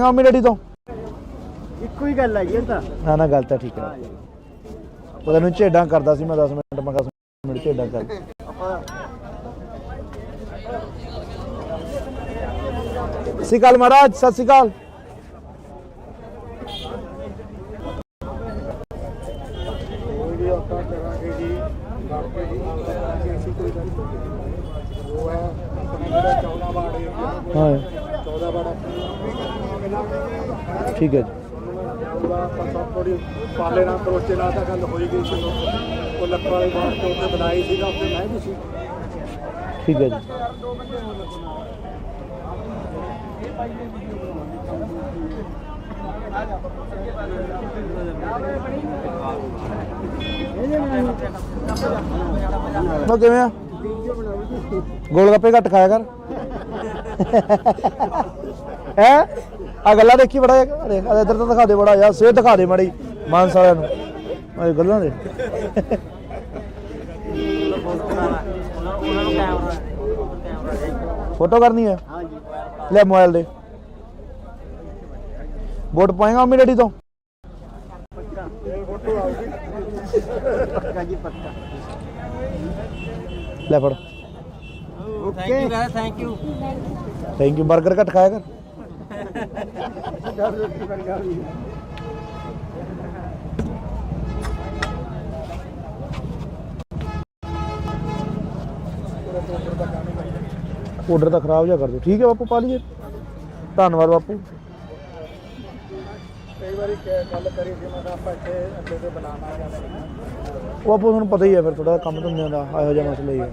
Mummy daddy ਤੋਂ ਇੱਕੋ ਹੀ ਗੱਲ ਹੈ ਜੀ ਇਹ ਤਾਂ। ਨਾ ਨਾ ਗੱਲ ਤਾਂ ਠੀਕ ਹੈ। ਉਹਦਾ ਨੂੰ ਝੇਡਾਂ ਕਰਦਾ ਸੀ ਮੈਂ 10 ਮਿੰਟ ਮੈਂ 10 ਮਿੰਟ ਝੇਡਾਂ ਕਰ। ਸਤਿ ਸ਼੍ਰੀ ਅਕਾਲ ਮਹਾਰਾਜ, ਸਤਿ ਸ਼੍ਰੀ ਅਕਾਲ। हाँ ठीक है जी। पाले ना करोचे ना तो गल हो गई सी वो लक्क वाले बाहर के उत्ते बनाई सी अपने मैं भी सी। ठीक है जी। किवें गोलगप्पे घट खाया कर है आ गल्ला देखी बड़ा इधर तो दिखा दे बड़ा यार सेहत दिखा दे माड़ी मानस वाले गल्लां दे फोटो करनी है ले मोबाइल दे वोट पाएगा मम्मी डैडी तो ले फड़ थैंक यू बर्गर घट खाया कर ऑर्डर तो खराब जा कर दो। ठीक है बापू पा लीजिए धन्यवाद बापू। वो आपको तुहानूं पता ही है फिर थोड़ा कम धंधे का ਇਹੋ ਜਿਹਾ मसला ही है।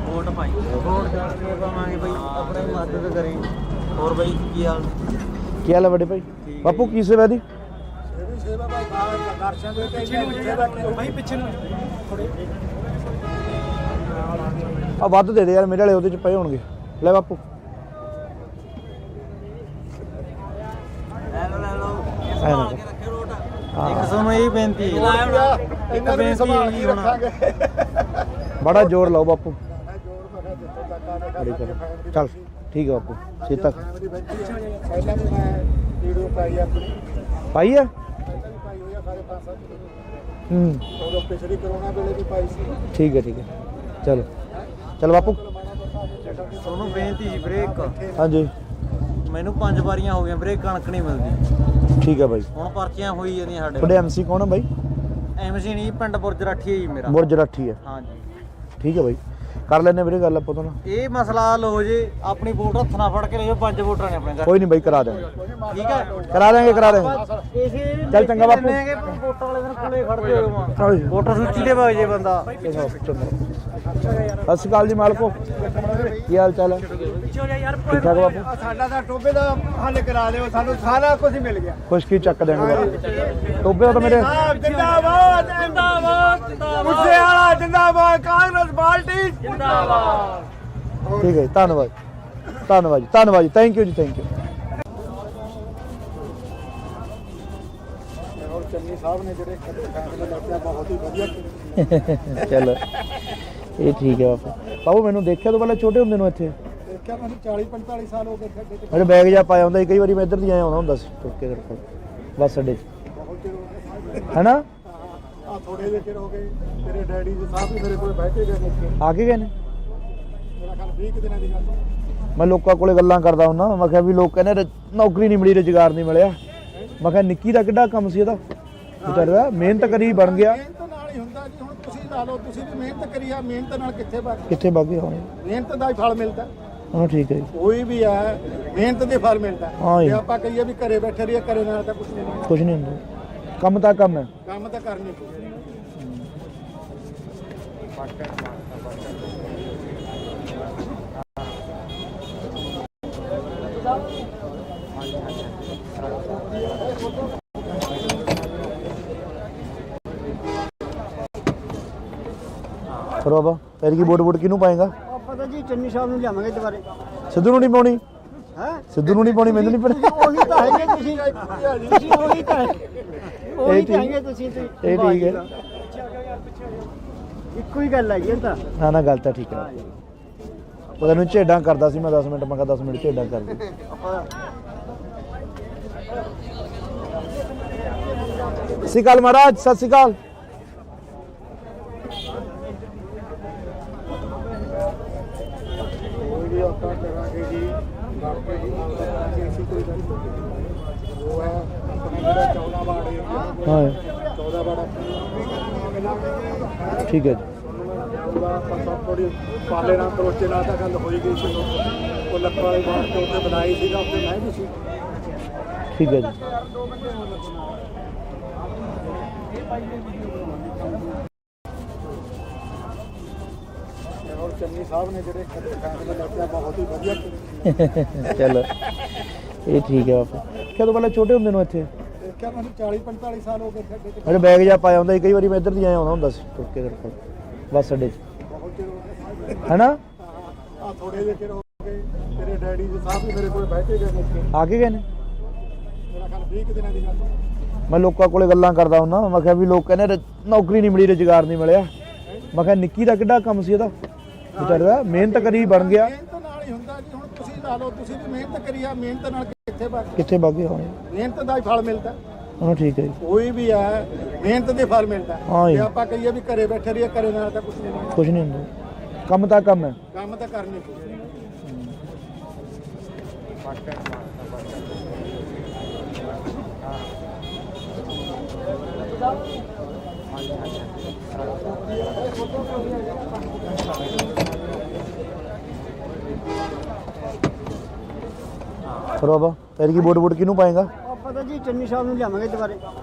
वोट पाई वोट करके पावांगे भाई अपने मदद करें। और भाई की हाल है बड़े भाई बापू की सेवा दी आ वध दे दे यार मेरे वाले ਉਹਦੇ ਚ ਪਏ ਹੋਣਗੇ। ਲੈ ਬਾਪੂ एक सुनो यही बेनती एक बेनती यही होना बड़ा जोर लाओ बापू चल ठीक है बापू सीता पाई है ठीक है चलो चल बापू सुनो बेनती ब्रेक हाँ जी मैनू 5 वारियां हो गई ब्रेक कणक नहीं मिलती। ठीक है भाई ਹੁਣ ਪਰਚੀਆਂ ਹੋਈ ਜਾਂਦੀਆਂ ਸਾਡੇ ਤੁਹਾਡੇ ਐਮਸੀ ਕੌਣ ਹੈ ਬਾਈ? ਐਮਸੀ ਨਹੀਂ ਪਿੰਡ ਬੁਰਜ ਰਾਠੀ ਹੈ ਜੀ ਮੇਰਾ। ਬੁਰਜ ਰਾਠੀ ਹੈ ਹਾਂਜੀ ਠੀਕ ਹੈ ਬਾਈ ਕਰ ਲੈਣੇ ਵੀਰੇ ਗੱਲ ਆਪਾਂ ਤਾਂ ਇਹ ਮਸਲਾ ਹੱਲ ਹੋ ਜੇ ਆਪਣੀ ਵੋਟ ਹੱਥ ਨਾਲ ਫੜ ਕੇ ਲੈ ਜਾਓ 5 ਵੋਟਾਂ ਨੇ ਆਪਣੇ ਘਰ। ਕੋਈ ਨਹੀਂ ਬਾਈ ਕਰਾ ਦਾਂਗੇ ਠੀਕ ਹੈ ਕਰਾ ਦਾਂਗੇ ਚੱਲ ਚੰਗਾ ਬਾਪੂ ਵੋਟਾਂ ਵਾਲੇ ਦਿਨ ਕੋਲੇ ਖੜਦੇ ਹੋ ਵੋਟਰ ਸੂਚੀ ਦੇ ਵਗ ਜੇ ਬੰਦਾ। ਸਤਿ ਸ਼੍ਰੀ ਅਕਾਲ ਜੀ ਮਾਲਕੋ ਕੀ ਹਾਲ ਚਾਲ ਹੈ ਠੀਕ ਠਾਕ ਬਾਪੂ ਸਾਡਾ ਤਾਂ ਟੋਬੇ ਦਾ ਹੱਲ ਕਰਾ ਦਿਓ ਸਾਨੂੰ ਸਾਰਾ ਕੁਝ ਮਿਲ ਗਿਆ। ਕੁਛ ਕੀ ਚੱਕ ਦੇਣਗੇ ਬਾਪੂ ਟੋਬੇ ਤਾਂ ਮੇਰੇ ਜਿੰਦਾਬਾਦ ਜਿੰਦਾਬਾਦ ਮੁੱਸੇ ਵਾਲਾ ਜਿੰਦਾਬਾਦ ਕਾਂਗਰਸ ਪਾਰਟੀ ਜਿੰਦਾਬਾਦ। ਠੀਕ ਹੈ ਧੰਨਵਾਦ ਜੀ ਥੈਂਕ ਯੂ ਜੀ ਥੈਂਕ ਯੂ। ਚੰਨੀ ਸਾਹਿਬ ਨੇ ਜਿਹੜੇ ਫੈਸਲੇ ਲਿਆ ਬਹੁਤ ਹੀ ਵਧੀਆ ਚਲੋ ਇਹ ਠੀਕ ਹੈ ਬਾਪੂ ਮੈਨੂੰ ਦੇਖਿਆ ਤੋਂ ਪਹਿਲਾਂ ਛੋਟੇ ਹੁੰਦੇ ਨੂੰ ਇੱਥੇ ਦੇਖਿਆ ਮੈਨੂੰ 40-45 ਸਾਲ ਹੋ ਗਏ ਸਾਡੇ ਤੇ ਮੇਰੇ ਬੈਗ ਜਾ ਪਾਇਆ ਹੁੰਦਾ ਸੀ ਕਈ ਵਾਰੀ ਮੈਂ ਇੱਧਰ ਦੀ ਆਇਆ ਹੁੰਦਾ ਹੁੰਦਾ ਸੀ ਟੁੱਕ ਕੇ ਕਰਕੇ ਬੱਸ ਅੱਡੇ 'ਚ ਬਹੁਤ ਚਿਰ ਹੋ ਗਿਆ ਹੈਨਾ ਆ ਥੋੜੇ ਜਿਹੇ ਚਿਰ ਹੋ ਗਏ ਤੇਰੇ ਡੈਡੀ ਜੀ ਸਾਹਿਬ ਵੀ ਮੇਰੇ ਕੋਲ ਬੈਠੇ ਗਏ ਨੇ ਆ ਕੇ ਗਏ ਨੇ ਮੇਰਾ ਖਿਆਲ 20 ਦਿਨਾਂ ਦੀ ਗੱਲ। ਮੈਂ ਲੋਕਾਂ ਕੋਲੇ ਗੱਲਾਂ ਕਰਦਾ ਹੁੰਦਾ ਮੈਂ ਕਿਹਾ ਵੀ ਲੋਕ ਕਹਿੰਦੇ ਨੌਕਰੀ ਨਹੀਂ ਮਿਲੀ ਰੁਜ਼ਗਾਰ ਨਹੀਂ ਮਿਲਿਆ ਮੈਂ ਕਿਹਾ ਨਿੱਕੀ ਦਾ ਕਿੱਡਾ ਕੰਮ ਸੀ ਇਹਦਾ ਵਿਚਾਰਾ ਮਿਹਨਤ ਕਰੀ ਬਣ ਗਿਆ। ਮਿਹਨਤ ਨਾਲ ਹੀ ਹੁੰਦਾ ਜੀ ਹੁਣ ਤੁਸੀਂ ਲਾ ਲਓ ਤੁਸੀਂ ਵੀ ਮਿਹਨਤ ਕਰੀ ਆ ਮਿਹਨਤ ਨਾਲ ਕਿੱਥੇ ਵਗ ਗਏ ਹੋਣੇ ਮਿਹਨਤ ਦਾ ਹੀ ਫਲ ਮਿਲਦਾ। ਹਾਂ ਠੀਕ ਹੈ ਜੀ ਕੋਈ ਵੀ ਹੈ ਮਿਹਨਤ ਦੇ ਫਲ ਮਿਲਦਾ। ਹਾਂ ਜੀ। ਜੇ ਆਪਾਂ ਕਹੀਏ ਵੀ ਘਰੇ ਬੈਠੇ ਰਹੀਏ ਘਰੇ ਨਾਲ ਤਾਂ ਕੁਝ ਨਹੀਂ ਹੁੰਦਾ। ਕੁਛ ਨਹੀਂ ਹੁੰਦਾ ਕੰਮ ਤਾਂ ਕੰਮ ਹੈ ਕੰਮ ਤਾਂ ਕਰਨੀ ਪਊ। ਫਿਰ ਬਾਬਾ ਤੇਰੀ ਕੀ ਵੋਟ ਕਿਹਨੂੰ ਪਾਏਗਾ? ਪਤਾ ਜੀ ਚੰਨੀ ਸਾਹਿਬ ਨੂੰ ਲਿਆਵਾਂਗੇ ਦੁਬਾਰੇ। ਸਿੱਧੂ ਨੂੰ ਨਹੀਂ ਪਾਉਣੀ ਹੈ ਸਿੱਧੂ ਨੂੰ ਨਹੀਂ ਪਾਉਣੀ ਮੈਨੂੰ ਨਹੀਂ ਪਤਾ ਉਹੀ ਤਾਂ ਹੈਗੇ ਤੁਸੀਂ ਉਹੀ ਤਾਂ ਹੈਗੇ ਤੁਸੀਂ ਇਹ ਠੀਕ ਹੈ ਇੱਕੋ ਹੀ ਗੱਲ ਹੈ ਜੀ ਇਹ ਤਾਂ। ਨਾ ਨਾ ਗੱਲ ਤਾਂ ਠੀਕ ਹੈ ਉਹ ਤੈਨੂੰ ਝੇਡਾਂ ਕਰਦਾ ਸੀ ਮੈਂ 10 ਮਿੰਟ, ਮੈਂ ਕਿਹਾ 10 ਮਿੰਟ ਝੇਡਾਂ ਕਰ ਦੇ। ਸਤਿ ਸ਼੍ਰੀ ਅਕਾਲ ਮਹਾਰਾਜ, ਸਤਿ ਸ਼੍ਰੀ ਅਕਾਲ। ਕੋਈ ਵੀ ਆਪਾਂ ਕਰਾਂਗੇ ਜੀ, ਬਾਕੀ ਜੀ ਕਰਾਂਗੇ ਅਸੀਂ ਕੋਈ ਗੱਲ ਨਹੀਂ। ਉਹ ਹੈ ਆਪਣੇ ਜਿਹੜਾ 14 ਵਾਰਡ ਏਰੀਆ ਹਾਂ 14 ਵਾਰਡ ਠੀਕ ਹੈ ਜੀ। ਆਪਾਂ ਸਭ ਥੋੜੀ ਪਾਲੇ ਨਾਲ ਕਰੋਚੇ ਨਾਲ ਤਾਂ ਗੱਲ ਹੋਈ ਗਈ ਸੀ। ਉਹ ਲੱਖਾਂ ਵਾਲੀ ਬਾਤ ਤੇ ਉੱਤੇ ਬਣਾਈ ਸੀਗਾ, ਉੱਤੇ ਮੈਂ ਵੀ ਸੀ। ਠੀਕ ਹੈ ਜੀ। ਔਰ ਚੰਨੀ ਸਾਹਿਬ ਨੇ ਜਿਹੜੇ ਫੈਸਲੇ ਲੱਗੇ ਬਹੁਤ ਹੀ ਵਧੀਆ ਕੀਤੇ। ਚਲੋ ਇਹ ਠੀਕ ਹੈ ਬਾਪੂ। ਕਦੋਂ ਪਹਿਲਾਂ ਛੋਟੇ ਹੁੰਦੇ ਨੂੰ ਇੱਥੇ ਦੇਖਿਆ ਮੈਨੂੰ 40-45 ਸਾਲ ਹੋ ਗਏ ਸਾਡੇ ਤੇ। ਮੇਰੇ ਬੈਗ ਜਾ ਪਾਇਆ ਹੁੰਦਾ ਸੀ, ਕਈ ਵਾਰੀ ਮੈਂ ਇੱਧਰ ਦੀ ਆਇਆ ਆਉਂਦਾ ਹੁੰਦਾ ਸੀ ਤੁਰ ਕੇ ਤੇਰੇ ਕੋਲ ਬੱਸ ਅੱਡੇ 'ਚ, ਬਹੁਤ ਚਿਰ ਹੋ ਗਿਆ ਹੈਨਾ? ਆ ਥੋੜੇ ਜਿਹੇ ਚਿਰ ਹੋ ਗਏ ਤੇਰੇ ਡੈਡੀ ਜੀ ਸਾਹਿਬ ਵੀ ਮੇਰੇ ਕੋਲ ਬਹਿ ਕੇ ਗਏ ਮੁੱਕੇ। ਆ ਕੇ ਗਏ ਨੇ? ਮੇਰਾ ਖਿਆਲ 20 ਦਿਨਾਂ ਦੀ ਗੱਲ। ਮੈਂ ਲੋਕਾਂ ਕੋਲੇ ਗੱਲਾਂ ਕਰਦਾ ਹੁੰਦਾ, ਮੈਂ ਕਿਹਾ ਵੀ ਲੋਕ ਕਹਿੰਦੇ ਨੌਕਰੀ ਨਹੀਂ ਮਿਲੀ, ਰੁਜ਼ਗਾਰ ਨਹੀਂ ਮਿਲਿਆ। ਮੈਂ ਕਿਹਾ ਨਿੱਕੀ ਦਾ ਕਿੱਡਾ ਕੰਮ ਸੀ ਇਹਦਾ, ਵਿਚਾਰੇ ਦਾ ਮਿਹਨਤ ਕਰੀ ਬਣ ਗਿਆ। ਮਿਹਨਤ ਨਾਲ ਹੀ ਹੁੰਦਾ ਜੀ। ਹੁਣ ਤੁਸੀਂ ਲਾ ਲਓ, ਤੁਸੀਂ ਵੀ ਮਿਹਨਤ ਕਰੀ ਆ, ਮਿਹਨਤ ਨਾਲ ਕਿੱਥੇ ਵਗ ਕਿੱਥੇ ਬਾਗੇ ਹੋਣੇ? ਮਿਹਨਤ ਦਾ ਹੀ ਫਲ ਮਿਲਦਾ। ਹਾਂ ਠੀਕ ਹੈ ਜੀ। ਕੋਈ ਵੀ ਹੈ ਮਿਹਨਤ ਦੇ ਫਲ ਮਿਲਦਾ। ਹਾਂ ਜੀ। ਜੇ ਆਪਾਂ ਕਹੀਏ ਵੀ ਘਰੇ ਬੈਠੇ ਰਹੀਏ, ਘਰੇ ਨਾਲ ਤਾਂ ਕੁਝ ਨਹੀਂ ਮਿਲਦਾ। ਕੁਝ ਨਹੀਂ ਹੁੰਦਾ, ਕੰਮ ਤਾਂ ਕੰਮ ਹੈ। ਕੰਮ ਤਾਂ ਕਰਨੇ ਚਾਹੀਦੇ। ਫਿਰ ਬਾਬਾ ਤੇਰੀ ਕੀ ਵੋਟ ਕਿਹਨੂੰ ਪਾਏਗਾ? ਆਪਾਂ ਤਾਂ ਜੀ ਚੰਨੀ ਸਾਹਿਬ ਨੂੰ ਲਿਆਵਾਂਗੇ ਦੁਬਾਰੇ।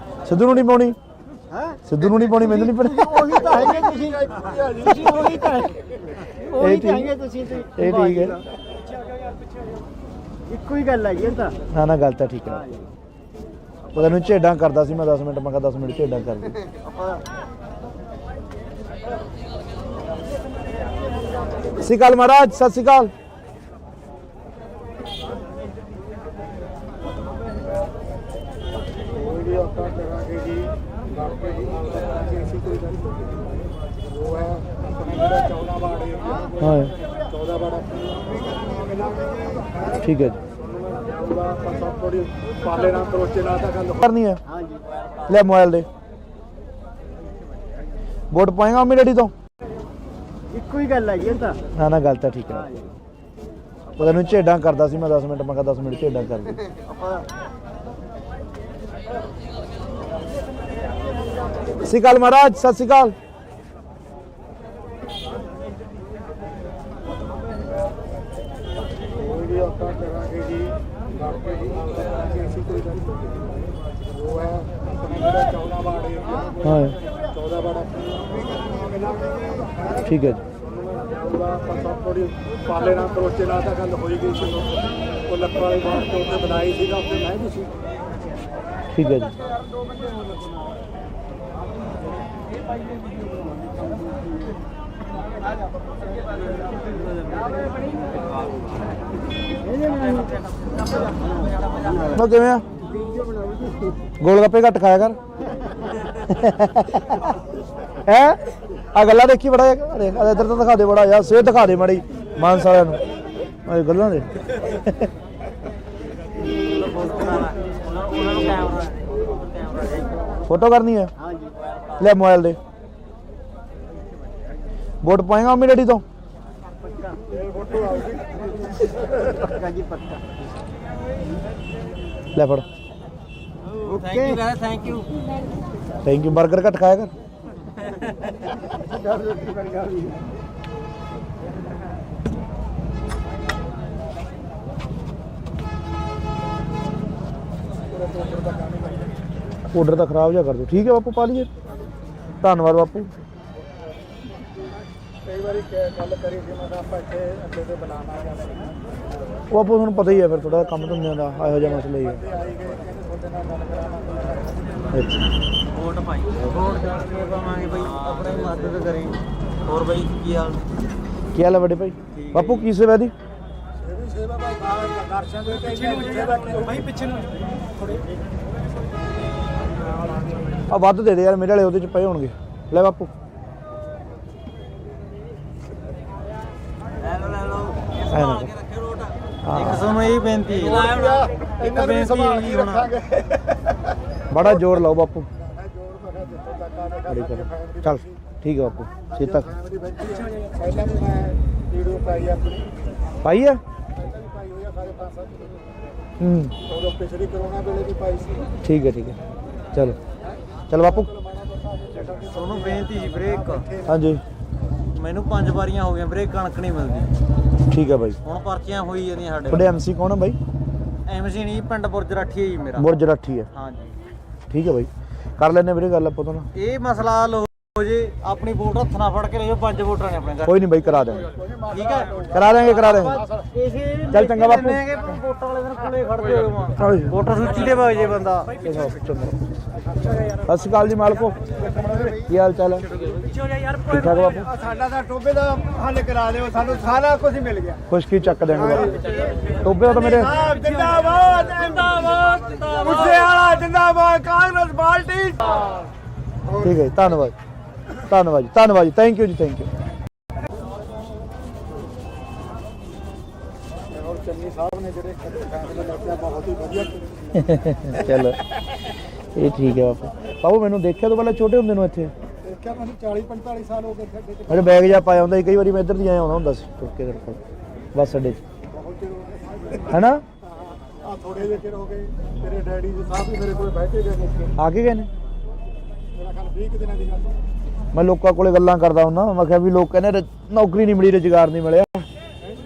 ਸਿੱਧੂ ਨੂੰ ਨਹੀਂ ਪਾਉਣੀ? ਹੈ ਸਿੱਧੂ ਨੂੰ ਨਹੀਂ ਪਾਉਣੀ, ਮੈਨੂੰ ਨਹੀਂ ਪਤਾ। ਉਹੀ ਤਾਂ ਹੈਗੇ ਤੁਸੀਂ ਉਹੀ ਤਾਂ ਉਹੀ ਤਾਂ ਹੈਗੇ ਤੁਸੀਂ ਇਹ ਠੀਕ ਹੈ। ਇੱਕੋ ਹੀ ਗੱਲ ਹੈਗੀ ਇਹ ਤਾਂ। ਨਾ ਨਾ ਗੱਲ ਤਾਂ ਠੀਕ ਹੈ। ਉਹ ਤੈਨੂੰ ਝੇਡਾਂ ਕਰਦਾ ਸੀ ਮੈਂ 10 ਮਿੰਟ, ਮੈਂ ਕਿਹਾ 10 ਮਿੰਟ ਝੇਡਾਂ ਕਰ ਦੇ। ਸਤਿ ਸ਼੍ਰੀ ਅਕਾਲ ਮਹਾਰਾਜ, ਸਤਿ ਸ਼੍ਰੀ ਅਕਾਲ। ਕੋਈ ਵੀ ਆਪਾਂ ਕਰਾਂਗੇ ਜੀ, ਬਾਕੀ ਜੀ ਕਰਾਂਗੇ ਅਸੀਂ ਕੋਈ ਗੱਲ ਨਹੀਂ। ਉਹ ਹੈ ਆਪਣੇ ਜਿਹੜਾ 14 ਵਾਰਡ ਏਰੀਆ ਹਾਂ 14 ਵਾਰਡ ਠੀਕ ਹੈ ਜੀ। ਆਪਾਂ ਸਭ ਥੋੜੀ ਪਾਲੇ ਨਾਲ ਕਰੋਚੇ ਨਾਲ ਤਾਂ ਗੱਲ ਕਰਨੀ ਹੈ? ਹਾਂਜੀ ਲੈ ਮੋਬਾਈਲ ਦੇ। ਵੋਟ ਪਾਏਗਾ ਮੰਮੀ ਡੈਡੀ ਤੋਂ? ਇੱਕੋ ਹੀ ਗੱਲ ਹੈਗੀ ਇਹ ਤਾਂ। ਨਾ ਨਾ ਗੱਲ ਤਾਂ ਠੀਕ ਹੈ। ਉਹ ਤੈਨੂੰ ਝੇਡਾਂ ਕਰਦਾ ਸੀ ਮੈਂ 10 ਮਿੰਟ, ਮੈਂ ਕਿਹਾ 10 ਮਿੰਟ ਝੇਡਾਂ ਕਰ ਦੇ। ਸਤਿ ਸ਼੍ਰੀ ਅਕਾਲ ਮਹਾਰਾਜ, ਸਤਿ ਸ਼੍ਰੀ ਅਕਾਲ। ਕੋਈ ਵੀ ਆਪਾਂ ਕਰਾਂਗੇ ਜੀ, ਬਾਕੀ ਜੀ ਕਰਾਂਗੇ ਅਸੀਂ ਕੋਈ ਗੱਲ ਨਹੀਂ। ਉਹ ਹੈ ਆਪਣੇ ਜਿਹੜਾ 14 ਵਾਰਡ ਏਰੀਆ ਹਾਂ 14 ਵਾਰਡ ਠੀਕ ਹੈ ਜੀ। ਆਪਾਂ ਸਭ ਥੋੜੀ ਪਾਲੇ ਨਾਲ ਕਰੋਚੇ ਨਾਲ ਤਾਂ ਗੱਲ ਹੋਈ ਗਈ ਸੀ। ਉਹ ਲੱਖਾਂ ਵਾਲੀ ਬਾਤ ਤੇ ਉੱਤੇ ਬਣਾਈ ਸੀਗਾ, ਉੱਤੇ ਮੈਂ ਵੀ ਸੀ। ਠੀਕ ਹੈ ਜੀ। ਉਹ ਕਿਵੇਂ ਆ? ਗੋਲ ਗੱਪੇ ਘੱਟ ਖਾਇਆ ਕਰ। ਹੈ ਆ ਗੱਲਾਂ ਦੇਖੀ ਬੜਾ ਇੱਧਰ ਤਾਂ ਦਿਖਾ ਦੇ ਬੜਾ ਯਾਰ, ਸਿਹਤ ਦਿਖਾ ਦੇ ਮਾੜੀ ਮਾਨਸ ਵਾਲਿਆਂ ਨੂੰ। ਇਹ ਗੱਲਾਂ ਦੇ ਫੋਟੋ ਕਰਨੀ ਹੈ? ਹਾਂਜੀ ਲੈ ਮੋਬਾਈਲ ਦੇ। ਵੋਟ ਪਾਏਗਾ ਮੰਮੀ ਡੈਡੀ ਤੋਂ? ਪੱਕਾ ਜੀ ਪੱਕਾ। ਲੈ ਫੜ। Thank you guys, thank you. Thank you. 버ਗਰ ਘੱਟ ਖਾਇਆ ਕਰ। ਆਰਡਰ ਤਾਂ ਖਰਾਬ ਜਿਹਾ ਕਰ ਦਿਓ। ਠੀਕ ਹੈ ਬਾਪੂ, ਪਾ ਲਈਏ। ਧੰਨਵਾਦ ਬਾਪੂ। ਕਈ ਵਾਰੀ ਗੱਲ ਕਰੀ ਸੀ ਮੈਂ ਤਾਂ ਆਪਾਂ ਇੱਥੇ ਅੱਡੇ ਤੇ ਬੁਲਾਣਾ ਜਾਂਦੇ ਉਹ ਬਾਪੂ ਤੁਹਾਨੂੰ ਪਤਾ ਹੀ ਹੈ ਫਿਰ ਥੋੜਾ ਕੰਮ ਧੰਦਿਆਂ ਦਾ ਇਹੋ ਜਿਹਾ ਮਸਲਾ ਹੀ ਹੈ। ਆਈ ਗਏ ਕਹਿੰਦੇ ਤੁਹਾਡੇ ਨਾਲ ਗੱਲ ਕਰਾਉਣਾ। ਵੋਟ ਪਾਈ, ਵੋਟ ਕਰਕੇ ਪਾਵਾਂਗੇ ਬਈ, ਆਪਣੀ ਮਦਦ ਕਰੇ। ਹੋਰ ਬਈ ਕੀ ਹਾਲ? ਕੀ ਹਾਲ ਹੈ ਵੱਡੇ ਭਾਈ? ਬਾਪੂ ਕੀ ਸੇਵਾ ਦੀ? ਇਹ ਵੀ ਸੇਵਾ ਭਾਈ ਦਰਸ਼ਨ ਦੇ ਪਿੱਛੇ ਨੂੰ ਸੇਵਾ ਕੀ ਭਾਈ ਪਿੱਛੇ ਨੂੰ ਆ ਵੱਧ ਦੇ ਦੇ ਯਾਰ, ਮੇਰੇ ਵਾਲੇ ਉਹਦੇ ਚ ਪਏ ਹੋਣਗੇ। ਲੈ ਬਾਪੂ। ਲੈ ਲਓ ਐ ਨਾ ਕਰ। ਇੱਕ ਤੁਹਾਨੂੰ ਇਹ ਬੇਨਤੀ ਹੈ ਇਹਨਾਂ ਨੂੰ ਵੀ ਸੰਭਾਲ ਕੇ ਰੱਖਾਂਗੇ ਬੜਾ ਜ਼ੋਰ ਲਾਓ ਬਾਪੂ। ਮੈਂ ਜੋਰ ਮਗਾ ਜਿੱਥੋਂ ਤੱਕ ਆਵੇ ਬੜੀ ਕਰ ਚੱਲ ਠੀਕ ਹੈ ਬਾਪੂ ਸੀਤਾ ਪਹਿਲਾਂ ਵੀ ਮੈਂ ਵੀਡੀਓ ਪਾਈ ਆਪਣੀ ਪਾਈ ਆ ਪਹਿਲਾਂ ਵੀ ਪਾਈ ਹੋਈ ਆ ਸਾਰੇ 5-7 ਹੂੰ ਉਦੋਂ ਪਿਛਲੀ ਕਰੋਨਾ ਵੇਲੇ ਵੀ ਪਾਈ ਸੀ ਠੀਕ ਹੈ ਚਲੋ ਚਲ ਬਾਪੂ। ਤੁਹਾਨੂੰ ਬੇਨਤੀ ਜੀ ਬ੍ਰੇਕ ਹਾਂਜੀ ਮੈਨੂੰ 5 ਵਾਰੀਆਂ ਹੋ ਗਈਆਂ ਬ੍ਰੇਕ ਕਣਕ ਨਹੀਂ ਮਿਲਦੀ ਠੀਕ ਹੈ ਬਾਈ। ਹੁਣ ਪਰਚੀਆਂ ਹੋਈ ਜਾਂਦੀਆਂ ਸਾਡੇ ਤੁਹਾਡੇ ਐਮਸੀ ਕੌਣ ਆ ਬਾਈ? ਐਮਸੀ ਨਹੀਂ ਪਿੰਡ ਬੁਰਜ ਰਾਠੀ ਹੈ ਜੀ ਮੇਰਾ ਬੁਰਜ ਰਾਠੀ ਹੈ ਹਾਂਜੀ ਠੀਕ ਹੈ ਬਾਈ ਕਰ ਲੈਣੇ ਵੀਰੇ ਗੱਲ ਆਪਾਂ ਤੋਂ ਨਾ। ਇਹ ਮਸਲਾ ਹੱਲ ਹੋ ਜੇ ਆਪਣੀ ਵੋਟ ਹੱਥ ਨਾਲ ਫੜ ਕੇ ਲੈ ਜਾਓ 5 ਵੋਟਾਂ ਨੇ ਆਪਣੇ ਘਰ ਕੋਈ ਨਹੀਂ ਬਾਈ ਕਰਾ ਦੇਵਾਂਗੇ ਠੀਕ ਹੈ ਕਰਾ ਦੇਵਾਂਗੇ ਇਸੇ ਚੱਲ ਚੰਗਾ ਬਾਪੂ। ਵੋਟਾਂ ਵਾਲੇ ਦਿਨ ਕੋਲੇ ਖੜਦੇ ਹੋ ਹਾਂਜੀ। ਵੋਟਰ ਸੂਚੀ ਤੇ ਵਗ ਜੇ ਬੰਦਾ ਸਤਿ ਸ਼੍ਰੀ ਅਕਾਲ ਜੀ ਮਾਲਕੋ ਕੀ ਹਾਲ ਚਾਲ ਹੈ? ਠੀਕ ਠਾਕ ਬਾਪੂ। ਸਾਡਾ ਤਾਂ ਟੋਬੇ ਦਾ ਹੱਲ ਕਰਾ ਦਿਓ ਸਾਨੂੰ ਸਾਰਾ ਕੁਝ ਮਿਲ ਗਿਆ ਖੁਸ਼ਕੀ ਚੱਕ ਦੇਣਗੇ ਬਾਪੂ। ਟੋਬੇ ਦਾ ਤਾਂ ਮੇਰੇ ਜਿੰਦਾਬਾਦ ਜਿੰਦਾਬਾਦ ਮੁੱਸੇ ਵਾਲਾ ਜਿੰਦਾਬਾਦ ਕਾਂਗਰਸ ਪਾਰਟੀ ਠੀਕ ਹੈ ਜੀ, ਧੰਨਵਾਦ ਜੀ ਥੈਂਕ ਯੂ ਜੀ ਥੈਂਕ ਯੂ। ਔਰ ਚੰਨੀ ਸਾਹਿਬ ਨੇ ਜਿਹੜੇ ਫੈਸਲੇ ਲਿਆ ਬਹੁਤ ਹੀ ਵਧੀਆ ਕੀਤੇ ਚਲੋ ਇਹ ਠੀਕ ਹੈ ਬਾਪੂ ਮੈਨੂੰ ਦੇਖਿਆ ਤੋਂ ਪਹਿਲਾਂ ਛੋਟੇ ਹੁੰਦੇ ਨੂੰ ਇੱਥੇ ਦੇਖਿਆ ਮੈਨੂੰ 40-45 ਸਾਲ ਹੋ ਗਏ ਖੱਡੇ ਤੇ ਮੇਰੇ ਬੈਗ ਜਾ ਪਾਇਆ ਹੁੰਦਾ ਸੀ ਕਈ ਵਾਰੀ ਮੈਂ ਇੱਧਰ ਦੀ ਆਇਆ ਆਉਂਦਾ ਹੁੰਦਾ ਸੀ ਤੁਰ ਕੇ ਤੇਰੇ ਕੋਲ ਬੱਸ ਅੱਡੇ 'ਚ ਬਹੁਤ ਚਿਰ ਹੋ ਗਏ ਹੈਨਾ ਆ ਥੋੜੇ ਜਿਹੇ ਚਿਰ ਹੋ ਗਏ ਤੇਰੇ ਡੈਡੀ ਜੀ ਸਾਹਿਬ ਵੀ ਮੇਰੇ ਕੋਲ ਬੈਠੇ ਗਏ ਮੁੱਕੇ ਆ ਕੇ ਗਏ ਨੇ। ਮੇਰਾ ਖਿਆਲ 20 ਕੁ ਦਿਨਾਂ ਦੀ ਗੱਲ ਮੈਂ ਲੋਕਾਂ ਕੋਲੇ ਗੱਲਾਂ ਕਰਦਾ ਹੁੰਦਾ ਮੈਂ ਕਿਹਾ ਵੀ ਲੋਕ ਕਹਿੰਦੇ ਨੌਕਰੀ ਨਹੀਂ ਮਿਲੀ ਰੁਜ਼ਗਾਰ ਨਹੀਂ ਮਿਲਿਆ।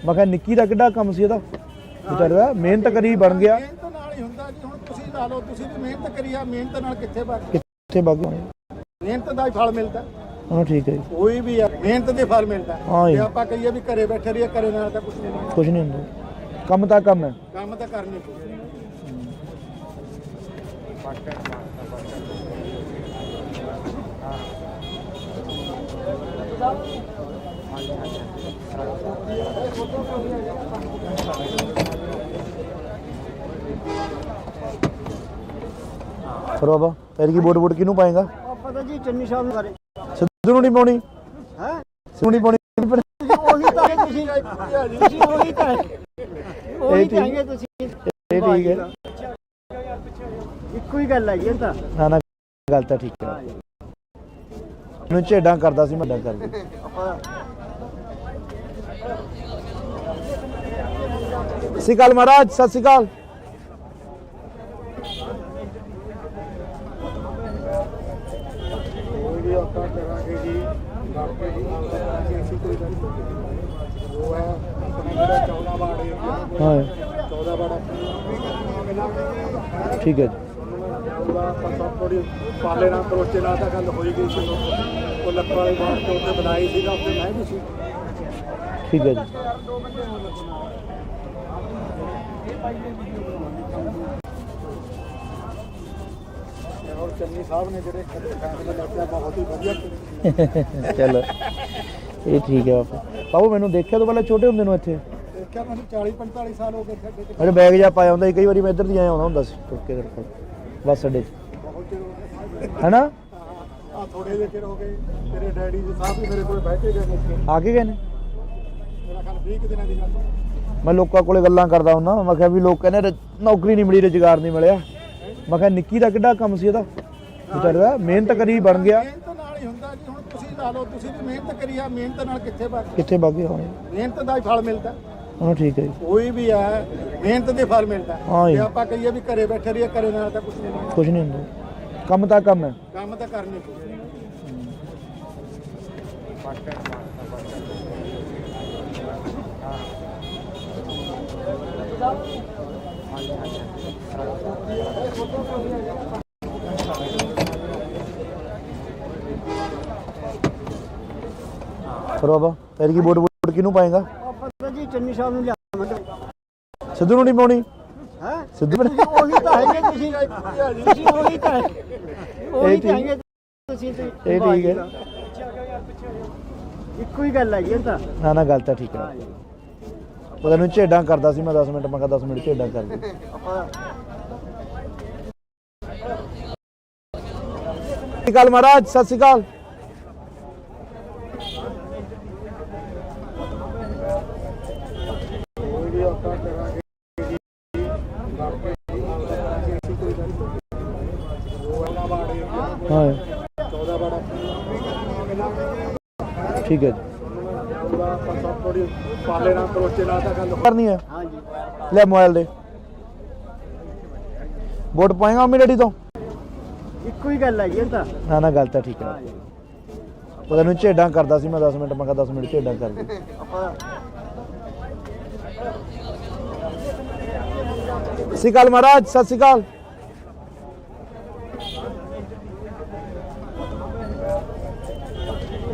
ਮੈਂ ਕਿਹਾ ਨਿੱਕੀ ਦਾ ਕਿੱਡਾ ਕੰਮ ਸੀ ਇਹਦਾ ਵਿਚਾਰੇ ਦਾ ਮਿਹਨਤ ਕਰੀ ਬਣ ਗਿਆ। ਮਿਹਨਤ ਨਾਲ ਹੀ ਹੁੰਦਾ ਜੀ ਹੁਣ ਤੁਸੀਂ ਲਾ ਲਓ ਤੁਸੀਂ ਵੀ ਮਿਹਨਤ ਕਰੀ ਆ ਮਿਹਨਤ ਨਾਲ ਕਿੱਥੇ ਬਣ ਕਿੱਥੇ ਵਗ ਗਏ ਮਿਹਨਤ ਦਾ ਹੀ ਫਲ ਮਿਲਦਾ ਹਾਂ ਠੀਕ ਹੈ ਜੀ ਕੋਈ ਵੀ ਆ ਮਿਹਨਤ ਦੇ ਫਲ ਮਿਲਦਾ ਹਾਂ ਜੀ। ਜੇ ਆਪਾਂ ਕਹੀਏ ਵੀ ਘਰੇ ਬੈਠੇ ਰਹੀਏ ਘਰੇ ਨਾਲ ਤਾਂ ਕੁਝ ਨਹੀਂ ਕੁਝ ਨਹੀਂ ਹੁੰਦਾ ਕੰਮ ਤਾਂ ਕੰਮ ਹੈ। ਕੰਮ ਤਾਂ ਕਰਨੀ ਪਊ ਫਿਰ ਬਾਬਾ ਫਿਰ ਕੀ ਵੋਟ ਕਿਹਨੂੰ ਪਾਏਗਾ? ਪਤਾ ਜੀ ਚੰਨੀ ਸਾਹਿਬ ਨੂੰ ਕਰੇ ਸਿੱਧੂ ਨੂੰ ਨਹੀਂ ਪਾਉਣੀ ਹੈ ਸਿੱਧੂ ਨਹੀਂ ਪਾਉਣੀ ਉਹੀ ਤਾਂ ਤੁਸੀਂ ਉਹੀ ਤਾਂ ਉਹੀ ਕਹਾਂਗੇ ਤੁਸੀਂ ਇਹ ਠੀਕ ਹੈ ਇੱਕੋ ਹੀ ਗੱਲ ਹੈ ਇਹ ਤਾਂ ਨਾ ਗੱਲ ਤਾਂ ਠੀਕ ਹੈ। ਮੈਨੂੰ ਝੇਡਾਂ ਕਰਦਾ ਸੀ ਮੈਂ ਕਰਦਾ ਸਤਿ ਸ਼੍ਰੀ ਅਕਾਲ ਮਹਾਰਾਜ ਸਤਿ ਸ਼੍ਰੀ ਅਕਾਲ। ਕੋਈ ਵੀ ਆਪਾਂ ਕਰਾਂਗੇ ਜੀ ਬਾਕੀ ਜੀ ਕਰਾਂਗੇ ਅਸੀਂ ਕੋਈ ਗੱਲ ਨਹੀਂ ਉਹ ਹੈ ਆਪਣੇ ਜਿਹੜਾ 14 ਵਾਰਡ ਏਰੀਆ ਹਾਂ 14 ਵਾਰਡ ਠੀਕ ਹੈ ਜੀ ਉਹਦਾ ਥੋੜੀ ਪਾਲੇ ਨਾਲ ਕਰੋਚੇ ਨਾਲ ਤਾਂ ਗੱਲ ਹੋਈ ਗਈ ਸੀ ਉਹ ਲੱਖਾਂ ਵਾਲੀ ਬਾਤ ਤੇ ਉੱਤੇ ਬਣਾਈ ਸੀਗਾ ਉੱਤੇ ਮੈਂ ਵੀ ਸੀ ਠੀਕ ਹੈ ਜੀ ਔਰ ਚੰਨੀ ਸਾਹਿਬ ਨੇ ਜਿਹੜੇ ਫੈਸਲੇ ਲਿਆ ਬਹੁਤ ਹੀ ਵਧੀਆ ਕੀਤੇ ਚਲੋ ਇਹ ਠੀਕ ਹੈ ਬਾਪੂ ਮੈਨੂੰ ਦੇਖਿਆ ਤੋਂ ਪਹਿਲਾਂ ਛੋਟੇ ਹੁੰਦੇ ਨੂੰ ਇੱਥੇ ਦੇਖਿਆ ਮੈਨੂੰ 40-45 ਸਾਲ ਹੋ ਗਏ ਖੱਡੇ ਤੇ ਮੇਰੇ ਬੈਗ ਜਾ ਪਾਇਆ ਹੁੰਦਾ ਸੀ ਕਈ ਵਾਰੀ ਮੈਂ ਇੱਧਰ ਦੀ ਆਇਆ ਆਉਂਦਾ ਹੁੰਦਾ ਸੀ ਤੁਰ ਕੇ ਤੇਰੇ ਕੋਲ ਬੱਸ ਅੱਡੇ 'ਚ ਬਹੁਤ ਚਿਰ ਹੋ ਗਏ ਹੈਨਾ ਆ ਥੋੜੇ ਜਿਹੇ ਚਿਰ ਹੋ ਗਏ ਤੇਰੇ ਡੈਡੀ ਜੀ ਸਾਹਿਬ ਵੀ ਮੇਰੇ ਕੋਲ ਬੈਠੇ ਗਏ ਮੁੱਕੇ ਆ ਕੇ ਗਏ ਨੇ। ਮੇਰਾ ਖਿਆਲ 20 ਕੁ ਦਿਨਾਂ ਦੀ ਗੱਲ ਮੈਂ ਲੋਕਾਂ ਕੋਲੇ ਗੱਲਾਂ ਕਰਦਾ ਹੁੰਦਾ ਮੈਂ ਕਿਹਾ ਵੀ ਲੋਕ ਕਹਿੰਦੇ ਨੌਕਰੀ ਨਹੀਂ ਮਿਲੀ ਰੁਜ਼ਗਾਰ ਨਹੀਂ ਮਿਲਿਆ। ਮੈਂ ਕਿਹਾ ਨਿੱਕੀ ਦਾ ਕਿੱਡਾ ਕੰਮ ਸੀ ਇਹਦਾ ਵਿਚਾਰੇ ਦਾ ਮਿਹਨਤ ਕਰੀ ਬਣ ਗਿਆ। ਮਿਹਨਤ ਨਾਲ ਹੀ ਹੁੰਦਾ ਜੀ ਹੁਣ ਤੁਸੀਂ ਲਾ ਲਓ ਤੁਸੀਂ ਵੀ ਮਿਹਨਤ ਕਰੀ ਆ ਮਿਹਨਤ ਨਾਲ ਕਿੱਥੇ ਬਣ ਕਿੱਥੇ ਵਗ ਗਏ ਹਾਂ ਮਿਹਨਤ ਦਾ ਹੀ ਫਲ ਮਿਲਦਾ ਹਾਂ ਠੀਕ ਹੈ ਜੀ ਕੋਈ ਵੀ ਆ ਮਿਹਨਤ ਦੇ ਫਲ ਮਿਲਦਾ ਹਾਂ ਜੀ। ਜੇ ਆਪਾਂ ਕਹੀਏ ਵੀ ਘਰੇ ਬੈਠੇ ਰਹੀਏ ਘਰੇ ਨਾਲ ਤਾਂ ਕੁਝ ਨਹੀਂ ਕੁਝ ਨਹੀਂ ਹੁੰਦਾ ਕੰਮ ਤਾਂ ਕੰਮ ਹੈ। ਕੰਮ ਤਾਂ ਕਰਨੀ ਪਊ ਫਿਰ ਬਾਬਾ ਫਿਰ ਕੀ ਵੋਟ ਕਿਹਨੂੰ ਪਾਏਗਾ? ਪਤਾ ਜੀ ਚੰਨੀ ਸਾਹਿਬ ਨੂੰ ਲਿਆ ਸਿੱਧੂ ਨੂੰ ਨਹੀਂ ਪਾਉਣੀ ਹੈ ਸਿੱਧੂ ਉਹੀ ਤਾਂ ਹੈਗੇ ਤੁਸੀਂ ਉਹੀ ਤਾਂ ਉਹੀ ਤਾਂ ਹੈਗੇ ਤੁਸੀਂ ਇਹ ਠੀਕ ਹੈ ਇੱਕੋ ਹੀ ਗੱਲ ਹੈ ਇਹ ਤਾਂ ਨਾ ਗੱਲ ਤਾਂ ਠੀਕ ਹੈ। ਪਤਾ ਨੂੰ ਝੇਡਾਂ ਕਰਦਾ ਸੀ ਮੈਂ 10 ਮਿੰਟ ਮੈਂ ਕਿਹਾ 10 ਮਿੰਟ ਝੇਡਾਂ ਕਰ ਦੇ। ਸਤਿ ਸ਼੍ਰੀ ਅਕਾਲ ਮਹਾਰਾਜ ਸਤਿ ਸ਼੍ਰੀ ਅਕਾਲ। हाँ 14 बड़ा ठीक है जी थोड़ी पाले ना करोचे ना ਤਾਂ ਗੱਲ करनी है हाँ जी ले मोबाइल दे वोट पाएगा अम्मी डैडी तो ਇੱਕੋ ਹੀ ਗੱਲ ਹੈਗੀ ਤਾਂ ना ना गल तो ठीक है पता नहीं झेडां करदा सी मैं 10 मिनट मैं 10 मिनट झेडां कर दी ਆਪਾਂ सत श्री अकाल महाराज सत श्री अकाल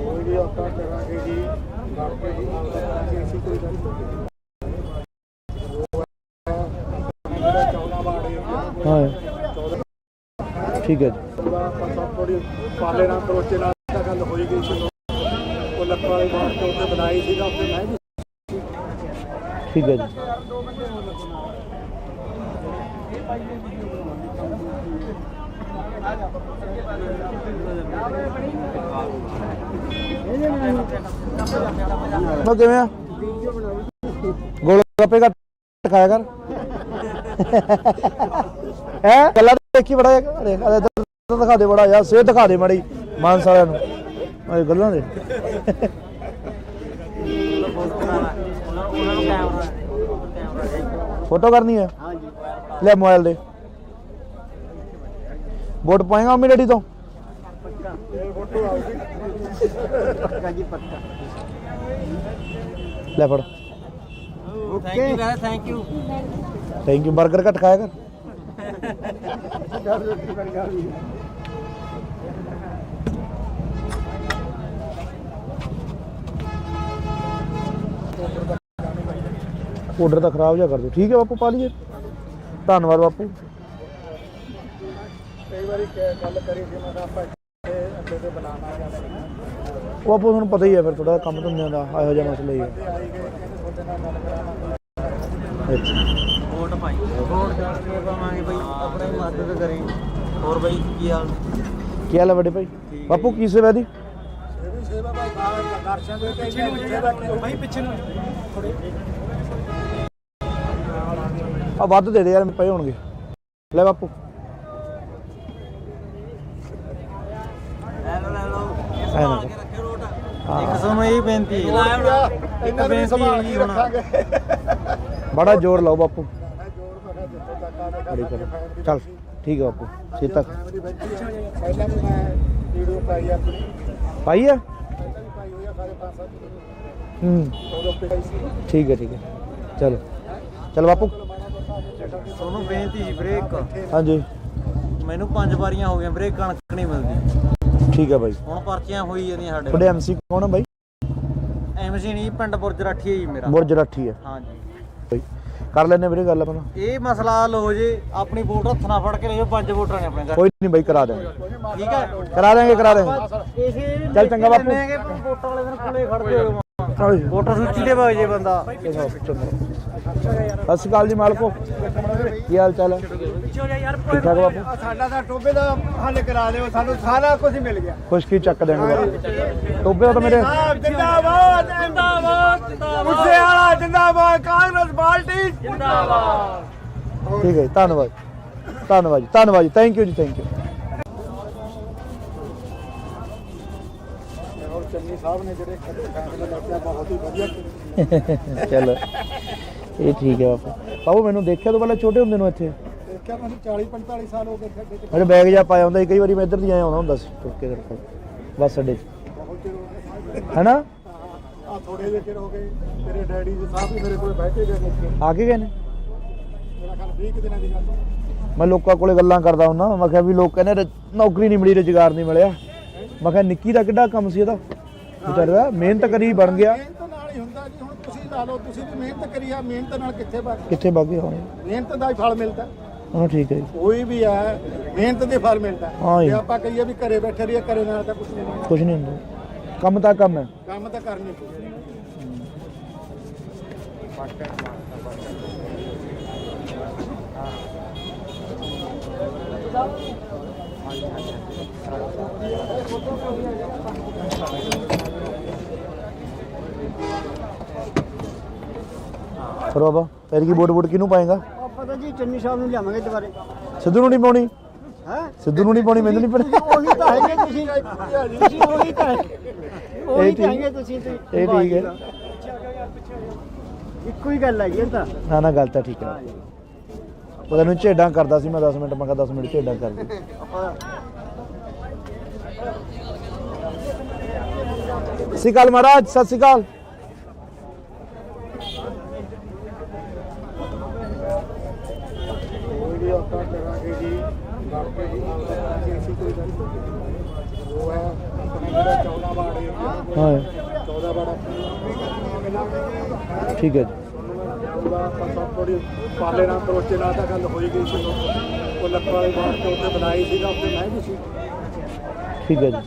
ਕੋਈ ਵੀ ਆਪਾਂ ਕਰਾਂਗੇ ਜੀ ਕਰਕੇ ਜੀ ਐਸੀ ਕੋਈ ਗੱਲ ਨਹੀਂ 14 ਬਾੜੇ हाँ ठीक है जी ਆਪਾਂ ਥੋੜੀ ਪਾਲੇ ਨਾਲ ਕਰੋਚੇ ਨਾਲ ਤਾਂ ਗੱਲ ਹੋਈ ਗਈ ਸੀ ਉਹ ਲੱਖਾਂ ਵਾਲੀ ਬਾਤ ਤੋਂ ਉੱਤੇ ਬਣਾਈ ਸੀਗਾ ਉੱਤੇ ਮੈਂ ਵੀ ठीक है जी मैं किवें आ गोलगप्पे का खाया कर है गल्ला देखी बड़ा इधर दिखा दे बड़ा यार सेहत दिखा दे माड़ी मानस वालियां नूं अरे गल्लां दे फोटो करनी है हाँ जी ले मोबाइल दे वोट पाएगा अम्मी डैडी तो पक्का जी पक्का ले फड़ thank you thank you burger घट खाया कर ऑर्डर तो खराब जा कर दो ठीक है बापू पा लीजिए धन्यवाद बापू ਕਈ ਵਾਰੀ ਗੱਲ ਕਰੀ ਸੀ ਮੈਂ ਆਪਾਂ ਅੱਡੇ ਤੇ ਬਣਾਉਣਾ ਜਾਂਦਾ ਉਹ ਬਾਪੂ ਤੁਹਾਨੂੰ ਪਤਾ ਹੀ ਹੈ ਫਿਰ ਥੋੜਾ ਕੰਮ ਧੰਦਿਆਂ ਦਾ ਇਹੋ ਜਿਹਾ ਮਸਲਾ ਹੀ ਹੈ ਆਈ ਗਏ ਕਹਿੰਦੇ ਤੁਹਾਡੇ ਨਾਲ ਗੱਲ ਕਰਾਉਣਾ ਅੱਛਾ ਵੋਟ ਪਾਈ ਵੋਟ ਕਰਕੇ ਪਾਵਾਂਗੇ ਬਈ ਆਪਣੀ ਮਦਦ ਕਰੇ ਹੋਰ ਬਈ ਕੀ ਹਾਲ ਕੀ ਹਾਲ ਹੈ ਵੱਡੇ ਭਾਈ ਬਾਪੂ ਕੀ ਸੇਵਾ ਦੀ ਇਹ ਵੀ ਸੇਵਾ ਭਾਈ ਦਰਸ਼ਨ ਦੇ ਕੇ ਸੇਵਾ ਕੀ ਭਾਈ ਪਿੱਛੇ ਨੂੰ ਆ ਵੱਧ ਦੇ ਦੇ ਯਾਰ ਪਏ ਹੋਣਗੇ ਲੈ ਬਾਪੂ ਲੈ ਲਓ ਐ ਨਾ ਕੇ ਰੱਖੇ ਰੋਟ ਹਾਂ। ਇੱਕ ਸਾਨੂੰ ਇਹ ਬੇਨਤੀ ਹੈ ਇੱਕ ਬੇਨਤੀ ਹੈ ਜੀ ਹੁਣ ਬੜਾ ਜ਼ੋਰ ਲਾਓ ਬਾਪੂ ਜੋਰ ਮੈਂ ਜਿੱਥੇ ਤੱਕ ਆਵੇ ਬੜੀ ਕਰ ਚੱਲ ਠੀਕ ਹੈ ਬਾਪੂ ਸੀਤਾ ਪਹਿਲਾਂ ਵੀ ਮੈਂ ਵੀਡੀਓ ਪਾਈ ਆਪਣੀ ਪਾਈ ਹੈ ਪਾਈ ਹੋਈ ਆ ਸਾਰੇ 5-7 ਹੂੰ ਉਹਦੇ ਉੱਤੇ ਪਾਈ ਸੀ ਠੀਕ ਹੈ ਚਲੋ ਚਲ ਬਾਪੂ ਤੁਹਾਨੂੰ ਬੇਨਤੀ ਜੀ ਬ੍ਰੇਕ ਹਾਂਜੀ ਮੈਨੂੰ 5 ਵਾਰੀਆਂ ਹੋ ਗਈਆਂ ਬ੍ਰੇਕ ਕਣਕ ਨਹੀਂ ਮਿਲਦੀ ਠੀਕ ਹੈ ਬਾਈ ਹੁਣ ਪਰਚੀਆਂ ਹੋਈ ਜਾਂਦੀਆਂ ਸਾਡੇ ਤੁਹਾਡੇ ਐਮਸੀ ਕੌਣ ਹੈ ਬਾਈ ਐਮਸੀ ਨਹੀਂ ਪਿੰਡ ਬੁਰਜ ਰਾਠੀ ਹੈ ਜੀ ਮੇਰਾ ਬੁਰਜ ਰਾਠੀ ਹੈ ਹਾਂ ਜੀ ਬਾਈ ਕਰ ਲੈਣੇ ਵੀਰੇ ਗੱਲ ਆਪਣਾ ਇਹ ਮਸਲਾ ਹੱਲ ਹੋ ਜੇ ਆਪਣੀ ਵੋਟ ਹੱਥ ਨਾਲ ਫੜ ਕੇ ਲੈ ਜਾਓ 5 ਵੋਟਰਾਂ ਨੇ ਆਪਣੇ ਘਰ ਕੋਈ ਨਹੀਂ ਬਾਈ ਕਰਾ ਦੇਵਾਂਗੇ ਠੀਕ ਹੈ ਕਰਾ ਦੇਵਾਂਗੇ ਇਸੇ ਚੱਲ ਚੰਗਾ ਬਾਪੂ। ਵੋਟਾਂ ਵਾਲੇ ਦਿਨ ਕੋਲੇ ਖੜਦੇ ਹੋ ਓਏ ਵੋਟਰ ਸੂਚੀ ਦੇ ਵਗ ਜੇ ਬੰਦਾ ਸਤਿ ਸ਼੍ਰੀ ਅਕਾਲ ਜੀ ਮਾਲਕੋ ਕੀ ਹਾਲ ਚਾਲ ਹੈ ਠੀਕ ਠਾਕ ਬਾਪੂ ਸਾਡਾ ਤਾਂ ਟੋਬੇ ਦਾ ਹੱਲ ਕਰਾ ਦਿਓ ਸਾਨੂੰ ਸਾਰਾ ਕੁਝ ਮਿਲ ਗਿਆ ਖੁਸ਼ਕੀ ਚੱਕ ਦੇਣਗੇ ਬਾਪੂ ਟੋਬੇ ਦਾ ਤਾਂ ਮੇਰੇ ਜਿੰਦਾਬਾਦ ਜਿੰਦਾਬਾਦ ਮੁੱਸੇ ਵਾਲਾ ਜਿੰਦਾਬਾਦ ਕਾਂਗਰਸ ਪਾਰਟੀ ਜਿੰਦਾਬਾਦ ਠੀਕ ਹੈ ਜੀ ਧੰਨਵਾਦ ਜੀ ਥੈਂਕ ਯੂ ਜੀ ਥੈਂਕ ਯੂ ਔਰ ਚੰਨੀ ਸਾਹਿਬ ਨੇ ਜਿਹੜੇ ਫੈਸਲੇ ਲਿਆ ਬਹੁਤ ਹੀ ਵਧੀਆ ਕੀਤੇ। ਚਲੋ ਇਹ ਠੀਕ ਹੈ ਬਾਪੂ ਮੈਨੂੰ ਦੇਖਿਆ ਤੋਂ ਪਹਿਲਾਂ ਛੋਟੇ ਹੁੰਦੇ ਨੂੰ ਇੱਥੇ ਦੇਖਿਆ ਮੈਨੂੰ 40-45 ਸਾਲ ਹੋ ਗਏ ਸਾਡੇ ਤੇ ਮੇਰੇ ਬੈਗ ਜਾ ਪਾਇਆ ਹੁੰਦਾ ਸੀ ਕਈ ਵਾਰੀ ਮੈਂ ਇੱਧਰ ਦੀ ਆਇਆ ਆਉਂਦਾ ਹੁੰਦਾ ਸੀ ਤੁਰ ਕੇ ਕਰਕੇ ਬੱਸ ਅੱਡੇ 'ਚ ਬਹੁਤ ਚਿਰ ਹੋ ਗਏ ਹੈਨਾ ਆ ਥੋੜੇ ਜਿਹੇ ਚਿਰ ਹੋ ਗਏ ਤੇਰੇ ਡੈਡੀ ਜੀ ਸਾਹਿਬ ਵੀ ਮੇਰੇ ਕੋਲ ਬੈਠੇ ਗਏ ਮੁੱਕੇ ਆ ਕੇ ਗਏ ਨੇ ਮੇਰਾ ਖਿਆਲ 20 ਕੁ ਦਿਨਾਂ ਦੀ ਗੱਲ ਮੈਂ ਲੋਕਾਂ ਕੋਲੇ ਗੱਲਾਂ ਕਰਦਾ ਹੁੰਦਾ ਮੈਂ ਕਿਹਾ ਵੀ ਲੋਕ ਕਹਿੰਦੇ ਨੌਕਰੀ ਨਹੀਂ ਮਿਲੀ ਰੁਜ਼ਗਾਰ ਨਹੀਂ ਮਿਲਿਆ ਮੈਂ ਕਿਹਾ ਨਿੱਕੀ ਦਾ ਕਿੱਡਾ ਕੰਮ ਸੀ ਇਹਦਾ ਵਿਚਾਰੇ ਦਾ ਮਿਹਨਤ ਕਰੀ ਬਣ ਗਿਆ ਮਿਹਨਤ ਨਾਲ ਹੀ ਹੁੰਦਾ ਜੀ ਹੁਣ ਤੁਸੀਂ ਲਾ ਲਓ ਤੁਸੀਂ ਵੀ ਮਿਹਨਤ ਕਰੀ ਆ ਮਿਹਨਤ ਨਾਲ ਕਿੱਥੇ ਬਣ ਕਿੱਥੇ ਬਾਗੇ ਹੋਣੇ ਮਿਹਨਤ ਦਾ ਹੀ ਫਲ ਮਿਲਦਾ ਹਾਂ ਠੀਕ ਹੈ ਜੀ ਕੋਈ ਵੀ ਹੈ ਮਿਹਨਤ ਦੇ ਫਲ ਮਿਲਦਾ ਹਾਂ ਜੀ। ਜੇ ਆਪਾਂ ਕਹੀਏ ਵੀ ਘਰੇ ਬੈਠੇ ਰਹੀਏ ਘਰੇ ਨਾਲ ਤਾਂ ਕੁਝ ਨਹੀਂ ਕੁਝ ਨਹੀਂ ਹੁੰਦਾ ਕੰਮ ਤਾਂ ਕੰਮ ਹੈ ਕੰਮ ਤਾਂ ਕਰਨੀ ਪਊ ਫਿਰ ਬਾਬਾ ਤੇਰੀ ਕੀ ਵੋਟ ਕਿਹਨੂੰ ਪਾਏਗਾ ਆਪਾਂ ਤਾਂ ਜੀ ਚੰਨੀ ਸਾਹਿਬ ਨੂੰ ਲਿਆਵਾਂਗੇ ਦੁਬਾਰੇ। ਸਿੱਧੂ ਨੂੰ ਨਹੀਂ ਪਾਉਣੀ, ਹੈ ਸਿੱਧੂ ਨੂੰ ਨਹੀਂ ਪਾਉਣੀ, ਮੈਨੂੰ ਨਹੀਂ ਪਤਾ। ਉਹੀ ਤਾਂ ਹੈਗੇ ਤੁਸੀਂ ਉਹੀ ਤਾਂ ਉਹੀ ਤਾਂ ਹੈਗੇ ਤੁਸੀਂ ਤੇ ਇਹ ਠੀਕ ਹੈ। ਇੱਕੋ ਹੀ ਗੱਲ ਹੈਗੀ ਇਹ ਤਾਂ। ਨਾ ਨਾ ਗੱਲ ਤਾਂ ਠੀਕ ਹੈ। ਉਹਦਾ ਨੂੰ ਝੇਡਾਂ ਕਰਦਾ ਸੀ ਮੈਂ 10 ਮਿੰਟ, ਮੈਂ ਕਿਹਾ 10 ਮਿੰਟ ਝੇਡਾਂ ਕਰ ਦੇ। ਆਪਾਂ ਸਤਿ ਸ਼੍ਰੀ ਅਕਾਲ ਮਹਾਰਾਜ, ਸਤਿ ਸ਼੍ਰੀ ਅਕਾਲ। ਵੀਡੀਓ ਆਪਾਂ ਕਰਾਂਗੇ ਜੀ ਬਾਕੀ ਜੀ ਕਰਾਂਗੇ ਅਸੀਂ ਕੋਈ ਗੱਲ ਨਹੀਂ। ਉਹ ਹੈ ਆਪਣੇ ਜਿਹੜਾ 14 ਵਾਰਡ ਏਰੀਆ ਹਾਂ 14 ਵਾਰਡ ਠੀਕ ਹੈ ਜੀ। ਉਹਦਾ ਆਪਾਂ ਥੋੜੀ ਪਾਲੇ ਨਾਲ ਕਰੋਚੇ ਨਾਲ ਤਾਂ ਗੱਲ ਹੋਈ ਗਈ ਸੀ। ਉਹ ਲੱਖਾਂ ਵਾਲੀ ਬਾਤ ਤੇ ਉੱਤੇ ਬਣਾਈ ਸੀਗਾ, ਉੱਤੇ ਮੈਂ ਵੀ ਸੀ। ਠੀਕ ਹੈ ਜੀ।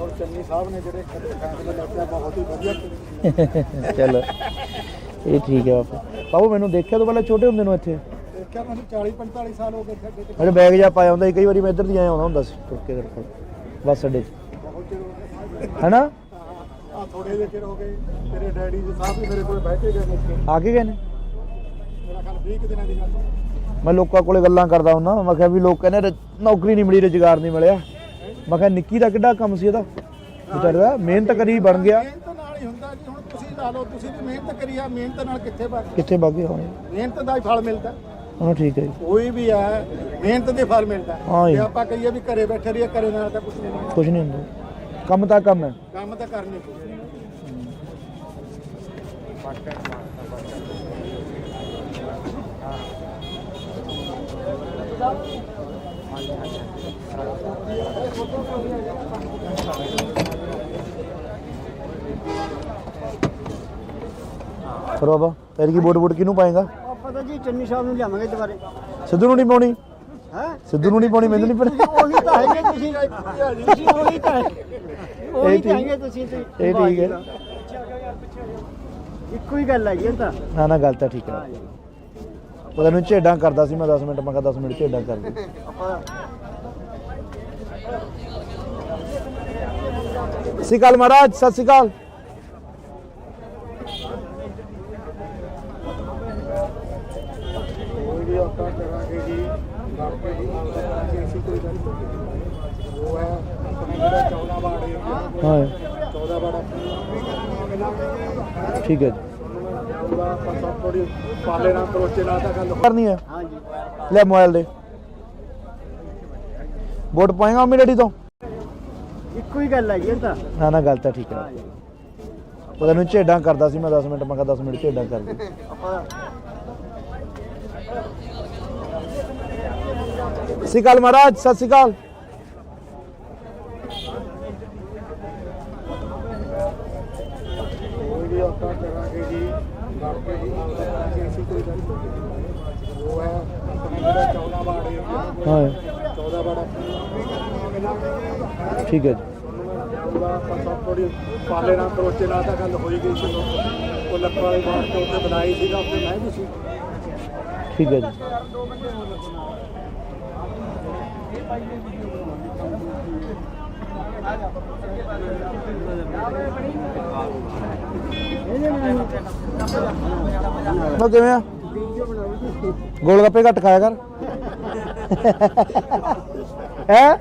ਔਰ ਚੰਨੀ ਸਾਹਿਬ ਨੇ ਜਿਹੜੇ ਫੈਸਲੇ ਲਿਆ ਬਹੁਤ ਹੀ ਵਧੀਆ ਕੀਤੇ। ਚਲੋ ਇਹ ਠੀਕ ਹੈ ਬਾਪੂ। ਬਾਬੂ ਮੈਨੂੰ ਦੇਖਿਆ ਤੋਂ ਪਹਿਲਾਂ ਛੋਟੇ ਹੁੰਦੇ ਨੂੰ ਇੱਥੇ ਦੇਖਿਆ ਮੈਨੂੰ 40-45 ਸਾਲ ਹੋ ਗਏ ਸਾਡੇ ਤੇ। ਮੇਰੇ ਬੈਗ ਜਾ ਪਾਇਆ ਹੁੰਦਾ ਸੀ, ਕਈ ਵਾਰੀ ਮੈਂ ਇੱਧਰ ਦੀ ਆਇਆ ਹੁੰਦਾ ਸੀ ਤੁਰ ਕੇ ਮੇਰੇ ਕੋਲ ਬੱਸ ਅੱਡੇ 'ਚ, ਬਹੁਤ ਚਿਰ ਹੋ ਗਿਆ ਹੈਨਾ? ਆ ਥੋੜੇ ਜਿਹੇ ਚਿਰ ਹੋ ਗਏ। ਤੇਰੇ ਡੈਡੀ ਜੀ ਸਾਹਿਬ ਵੀ ਮੇਰੇ ਕੋਲ ਬੈਠੇ ਗਏ ਨੇ। ਆ ਕੇ ਗਏ ਨੇ? ਮੇਰਾ ਖਿਆਲ 20 ਕੁ ਦਿਨਾਂ ਦੀ ਗੱਲ ਹੈ। ਮੈਂ ਲੋਕਾਂ ਕੋਲੇ ਗੱਲਾਂ ਕਰਦਾ ਹੁੰਦਾ, ਮੈਂ ਕਿਹਾ ਵੀ ਲੋਕ ਕਹਿੰਦੇ ਨੌਕਰੀ ਨਹੀਂ ਮਿਲੀ, ਰੁਜ਼ਗਾਰ ਨਹੀਂ ਮਿਲਿਆ। ਮੈਂ ਕਿਹਾ ਨਿੱਕੀ ਦਾ ਕਿੱਡਾ ਕੰਮ ਸੀ ਇਹਦਾ, ਵਿਚਾਰੇ ਦਾ ਮਿਹਨਤ ਕਰੀ ਬਣ ਗਿਆ। ਮਿਹਨਤ ਨਾਲ ਹੀ ਹੁੰਦਾ ਜੀ। ਹੁਣ ਤੁਸੀਂ ਲਾ ਲਓ, ਤੁਸੀਂ ਵੀ ਮਿਹਨਤ ਕਰੀ ਆ, ਮਿਹਨਤ ਨਾਲ ਕਿੱਥੇ ਵਗ ਕਿੱਥੇ ਵਗ ਗਏ ਹੋਣੇ? ਮਿਹਨਤ ਦਾ ਹੀ ਫਲ ਮਿਲਦਾ। ਹਾਂ ਠੀਕ ਹੈ ਜੀ। ਕੋਈ ਵੀ ਹੈ ਮਿਹਨਤ ਦੇ ਫਲ ਮਿਲਦਾ। ਹਾਂ ਜੀ। ਜੇ ਆਪਾਂ ਕਹੀਏ ਵੀ ਘਰੇ ਬੈਠੇ ਰਹੀਏ, ਘਰੇ ਨਾਲ ਤਾਂ ਕੁਝ ਨਹੀਂ ਹੁੰਦਾ। ਕੁਝ ਨਹੀਂ ਹੁੰਦਾ, ਕੰਮ ਤਾਂ ਕੰਮ ਹੈ। ਕੰਮ ਤਾਂ ਕਰਨੀ ਪਊ। ਫਿਰ ਬਾਬਾ ਤੇਰੀ ਕੀ ਵੋਟ ਕਿਹਨੂੰ ਪਾਏਗਾ? ਆਪਾਂ ਤਾਂ ਜੀ ਚੰਨੀ ਸਾਹਿਬ ਨੂੰ ਲਿਆਵਾਂਗੇ ਦੁਬਾਰੇ। ਸਿੱਧੂ ਨੂੰ ਨਹੀਂ ਪਾਉਣੀ, ਹੈ ਸਿੱਧੂ ਨੂੰ ਨਹੀਂ ਪਾਉਣੀ, ਮੈਨੂੰ ਨਹੀਂ ਪਤਾ। ਉਹੀ ਤਾਂ ਹੈਗੇ ਤੁਸੀਂ ਉਹੀ ਤਾਂ ਉਹੀ ਤਾਂ ਹੈਗੇ ਤੁਸੀਂ ਤੇ ਇਹ ਠੀਕ ਹੈ। ਇੱਕੋ ਹੀ ਗੱਲ ਹੈਗੀ ਇਹ ਤਾਂ। ਨਾ ਨਾ ਗੱਲ ਤਾਂ ਠੀਕ ਹੈ। ਉਹਦਾ ਨੂੰ ਝੇਡਾਂ ਕਰਦਾ ਸੀ ਮੈਂ 10 ਮਿੰਟ, ਮੈਂ ਕਿਹਾ 10 ਮਿੰਟ ਝੇਡਾਂ ਕਰ ਦੇ। ਆਪਾਂ ਸਤਿ ਸ਼੍ਰੀ ਅਕਾਲ ਮਹਾਰਾਜ, ਸਤਿ ਸ਼੍ਰੀ ਅਕਾਲ। ਵੀਡੀਓ ਆਪਾਂ ਕਰਾਂਗੇ ਜੀ ਬਾਕੀ ਜੀ ਕਰਾਂਗੇ ਅਸੀਂ ਕੋਈ ਗੱਲ ਨਹੀਂ। ਉਹ ਹੈ ਆਪਣੇ ਜਿਹੜਾ 14 ਵਾਰਡ ਏਰੀਆ ਹਾਂ 14 ਵਾਰਡ ਠੀਕ ਹੈ ਜੀ। ਉਹਦਾ ਆਪਾਂ ਥੋੜੀ ਪਾਲੇ ਨਾਲ ਕਰੋਚੇ ਨਾਲ ਤਾਂ ਗੱਲ ਕਰਨੀ ਹੈ, ਹਾਂ ਜੀ ਲੈ ਮੋਬਾਈਲ ਦੇ। ਵੋਟ ਪਾਏਗਾ ਮੰਮੀ ਡੈਡੀ ਤੋਂ? ਇੱਕੋ ਹੀ ਗੱਲ ਹੈਗੀ ਇਹ ਤਾਂ। ਨਾ ਨਾ ਗੱਲ ਤਾਂ ਠੀਕ ਹੈ। ਉਹਦਾ ਨੂੰ ਝੇਡਾਂ ਕਰਦਾ ਸੀ ਮੈਂ 10 ਮਿੰਟ, ਮੈਂ ਕਿਹਾ 10 ਮਿੰਟ ਝੇਡਾਂ ਕਰ ਦੇ। ਆਪਾਂ ਸਤਿ ਸ਼੍ਰੀ ਅਕਾਲ ਮਹਾਰਾਜ, ਸਤਿ ਸ਼੍ਰੀ ਅਕਾਲ। ਵੀਡੀਓ ਆਪਾਂ ਕਰਾਂਗੇ ਜੀ ਬਾਕੀ ਜੀ ਕਰਾਂਗੇ ਅਸੀਂ ਕੋਈ ਗੱਲ ਨਹੀਂ। ਉਹ ਹੈ ਆਪਣੇ ਜਿਹੜਾ 14 ਵਾਰਡ ਏਰੀਆ ਹਾਂ 14 ਵਾਰਡ ਠੀਕ ਹੈ ਜੀ। ਉਹਦਾ ਆਪਾਂ ਥੋੜੀ ਪਾਲੇ ਨਾਲ ਕਰੋਚੇ ਨਾਲ ਤਾਂ ਗੱਲ ਹੋਈ ਗਈ ਸੀ। ਉਹ ਲੱਖਾਂ ਵਾਲੀ ਬਾਤ ਤੇ ਉੱਤੇ ਬਣਾਈ ਸੀਗਾ, ਉੱਤੇ ਮੈਂ ਵੀ ਸੀ। ਠੀਕ ਹੈ ਜੀ। ਮੈਂ ਕਿਵੇਂ ਆ? ਗੋਲ ਗੱਪੇ ਘੱਟ ਖਾਇਆ ਕਰ। ਹੈ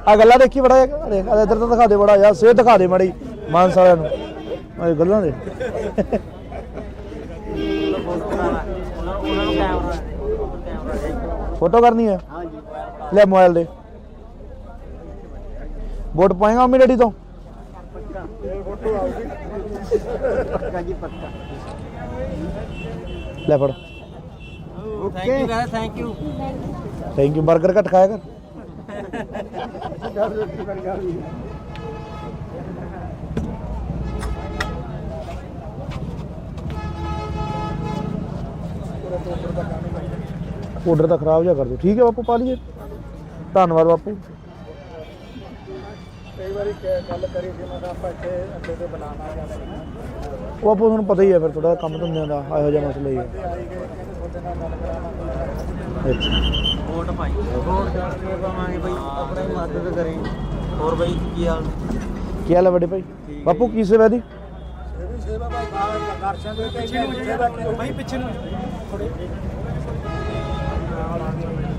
ਆ ਗੱਲਾਂ ਦੇਖੀ ਬੜਾ ਦੇਖ ਇੱਧਰ ਤਾਂ ਦਿਖਾ ਦੇ ਬੜਾ ਯਾਰ, ਸਿਹਤ ਦਿਖਾ ਦੇ ਮਾੜੀ ਮਾਨਸ ਵਾਲਿਆਂ ਨੂੰ ਇਹ ਗੱਲਾਂ ਦੇ। ਫੋਟੋ ਕਰਨੀ ਹੈ, ਹਾਂ ਜੀ ਲੈ ਮੋਬਾਈਲ ਦੇ। ਵੋਟ ਪਾਏਗਾ ਮੰਮੀ ਡੈਡੀ ਤੋਂ? ਪੱਕਾ ਜੀ ਪੱਕਾ। ਲੈ ਫੜ। Thank you guys, thank you. Thank you. 버ਗਰ ਘੱਟ ਖਾਇਆ ਕਰ। ਆਰਡਰ ਤਾਂ ਖਰਾਬ ਜਿਹਾ ਕਰ ਦਿਓ। ਠੀਕ ਹੈ ਬਾਪੂ, ਪਾ ਲਈਏ। ਧੰਨਵਾਦ ਬਾਪੂ। ਕਈ ਵਾਰੀ ਗੱਲ ਕਰੀ ਸੀ ਮੈਂ ਕਿਹਾ ਆਪਾਂ ਇੱਥੇ ਅੱਡੇ ਤੇ ਬਣਾਉਣਾ ਜਾਂਦੇ ਉਹ ਆਪੋ ਤੁਹਾਨੂੰ ਪਤਾ ਹੀ ਹੈ, ਫਿਰ ਥੋੜਾ ਕੰਮ ਧੰਦਿਆਂ ਦਾ ਇਹੋ ਜਿਹਾ ਮਸਲਾ ਹੀ ਹੈ। ਆਈ ਗਏ ਕਹਿੰਦੇ ਤੁਹਾਡੇ ਨਾਲ ਗੱਲ ਕਰਾਉਣਾ। ਅੱਛਾ ਵੋਟ ਪਾਈ, ਵੋਟ ਕਰਕੇ ਪਾਵਾਂਗੇ ਬਈ, ਆਪਣੀ ਮਦਦ ਕਰੇ। ਹੋਰ ਬਈ ਕੀ ਹਾਲ? ਕੀ ਹਾਲ ਹੈ ਵੱਡੇ ਭਾਈ? ਬਾਪੂ ਕੀ ਸੇਵਾ ਦੀ? ਇਹ ਵੀ ਸੇਵਾ ਭਾਈ ਦਰਸ਼ਨ ਦੇ ਕੇ ਸੇਵਾ ਭਾਈ ਪਿੱਛੇ ਨੂੰ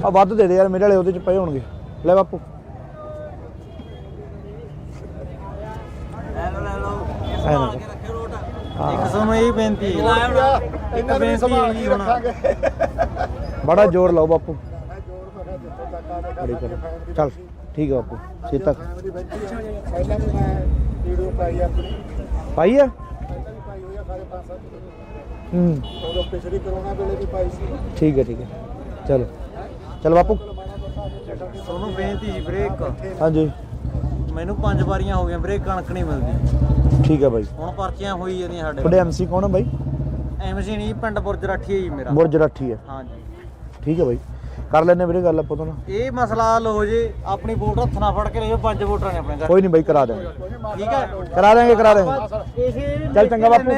ਆ ਵੱਧ ਦੇ ਦੇ ਯਾਰ, ਮੇਰੇ ਵਾਲੇ ਉਹਦੇ ਚ ਪਏ ਹੋਣਗੇ। ਲੈ ਬਾਪੂ ਲੈ ਲਓ ਰੱਖਿਓ ਰੋਟ। ਇੱਕ ਸਾਨੂੰ ਇਹ ਬੇਨਤੀ ਹੈ, ਇੱਕ ਬੇਨਤੀ ਹੈ ਜੀ ਹੁਣ ਬੜਾ ਜ਼ੋਰ ਲਾਓ ਬਾਪੂ। ਮੈਂ ਜੋਰ ਮੈਂ ਜਿੱਥੋਂ ਤੱਕ ਆਵੇ ਬੜੀ ਕਰ ਚੱਲ ਠੀਕ ਹੈ ਬਾਪੂ ਸੀਤਾ ਪਹਿਲਾਂ ਵੀ ਮੈਂ ਵੀਡੀਓ ਪਾਈ ਆਪਣੀ ਪਾਈ ਆ। ਪਹਿਲਾਂ ਵੀ ਪਾਈ ਹੋਈ ਆ ਸਾਰੇ 5-7 ਹੂੰ ਉਦੋਂ ਪਿਛਲੀ ਕਰੋਨਾ ਵੇਲੇ ਵੀ ਪਾਈ ਸੀ। ਠੀਕ ਹੈ ਚਲੋ ਚਲ ਬਾਪੂ। ਤੁਹਾਨੂੰ ਬੇਨਤੀ ਜੀ ਬ੍ਰੇਕ। ਹਾਂਜੀ ਮੈਨੂੰ 5 ਵਾਰੀਆਂ ਹੋ ਗਈਆਂ ਬ੍ਰੇਕ, ਕਣਕ ਨਹੀਂ ਮਿਲਦੀ। ਠੀਕ ਹੈ ਬਾਈ। ਹੁਣ ਪਰਚੀਆਂ ਹੋਈ ਜਾਂਦੀਆਂ ਸਾਡੇ ਤੁਹਾਡੇ ਐਮਸੀ ਕੌਣ ਹੈ ਬਾਈ? ਐਮਸੀ ਨਹੀਂ, ਪਿੰਡ ਬੁਰਜ ਰਾਠੀ ਹੈ ਜੀ ਮੇਰਾ। ਬੁਰਜ ਰਾਠੀ ਹੈ। ਹਾਂਜੀ ਠੀਕ ਹੈ ਬਾਈ, ਕਰ ਲੈਣੇ ਵੀਰੇ ਗੱਲ ਆਪਾਂ ਤੋਂ ਨਾ। ਇਹ ਮਸਲਾ ਹੱਲ ਹੋ ਜੇ, ਆਪਣੀ ਵੋਟ ਹੱਥ ਨਾਲ ਫੜ ਕੇ ਲੈ ਜਾਓ। 5 ਵੋਟਾਂ ਨੇ ਆਪਣੇ ਘਰ। ਕੋਈ ਨਹੀਂ ਬਾਈ, ਕਰਾ ਦੇਵਾਂਗੇ ਠੀਕ ਹੈ, ਕਰਾ ਦੇਵਾਂਗੇ ਇਸੇ ਚੱਲ ਚੰਗਾ ਬਾਪੂ।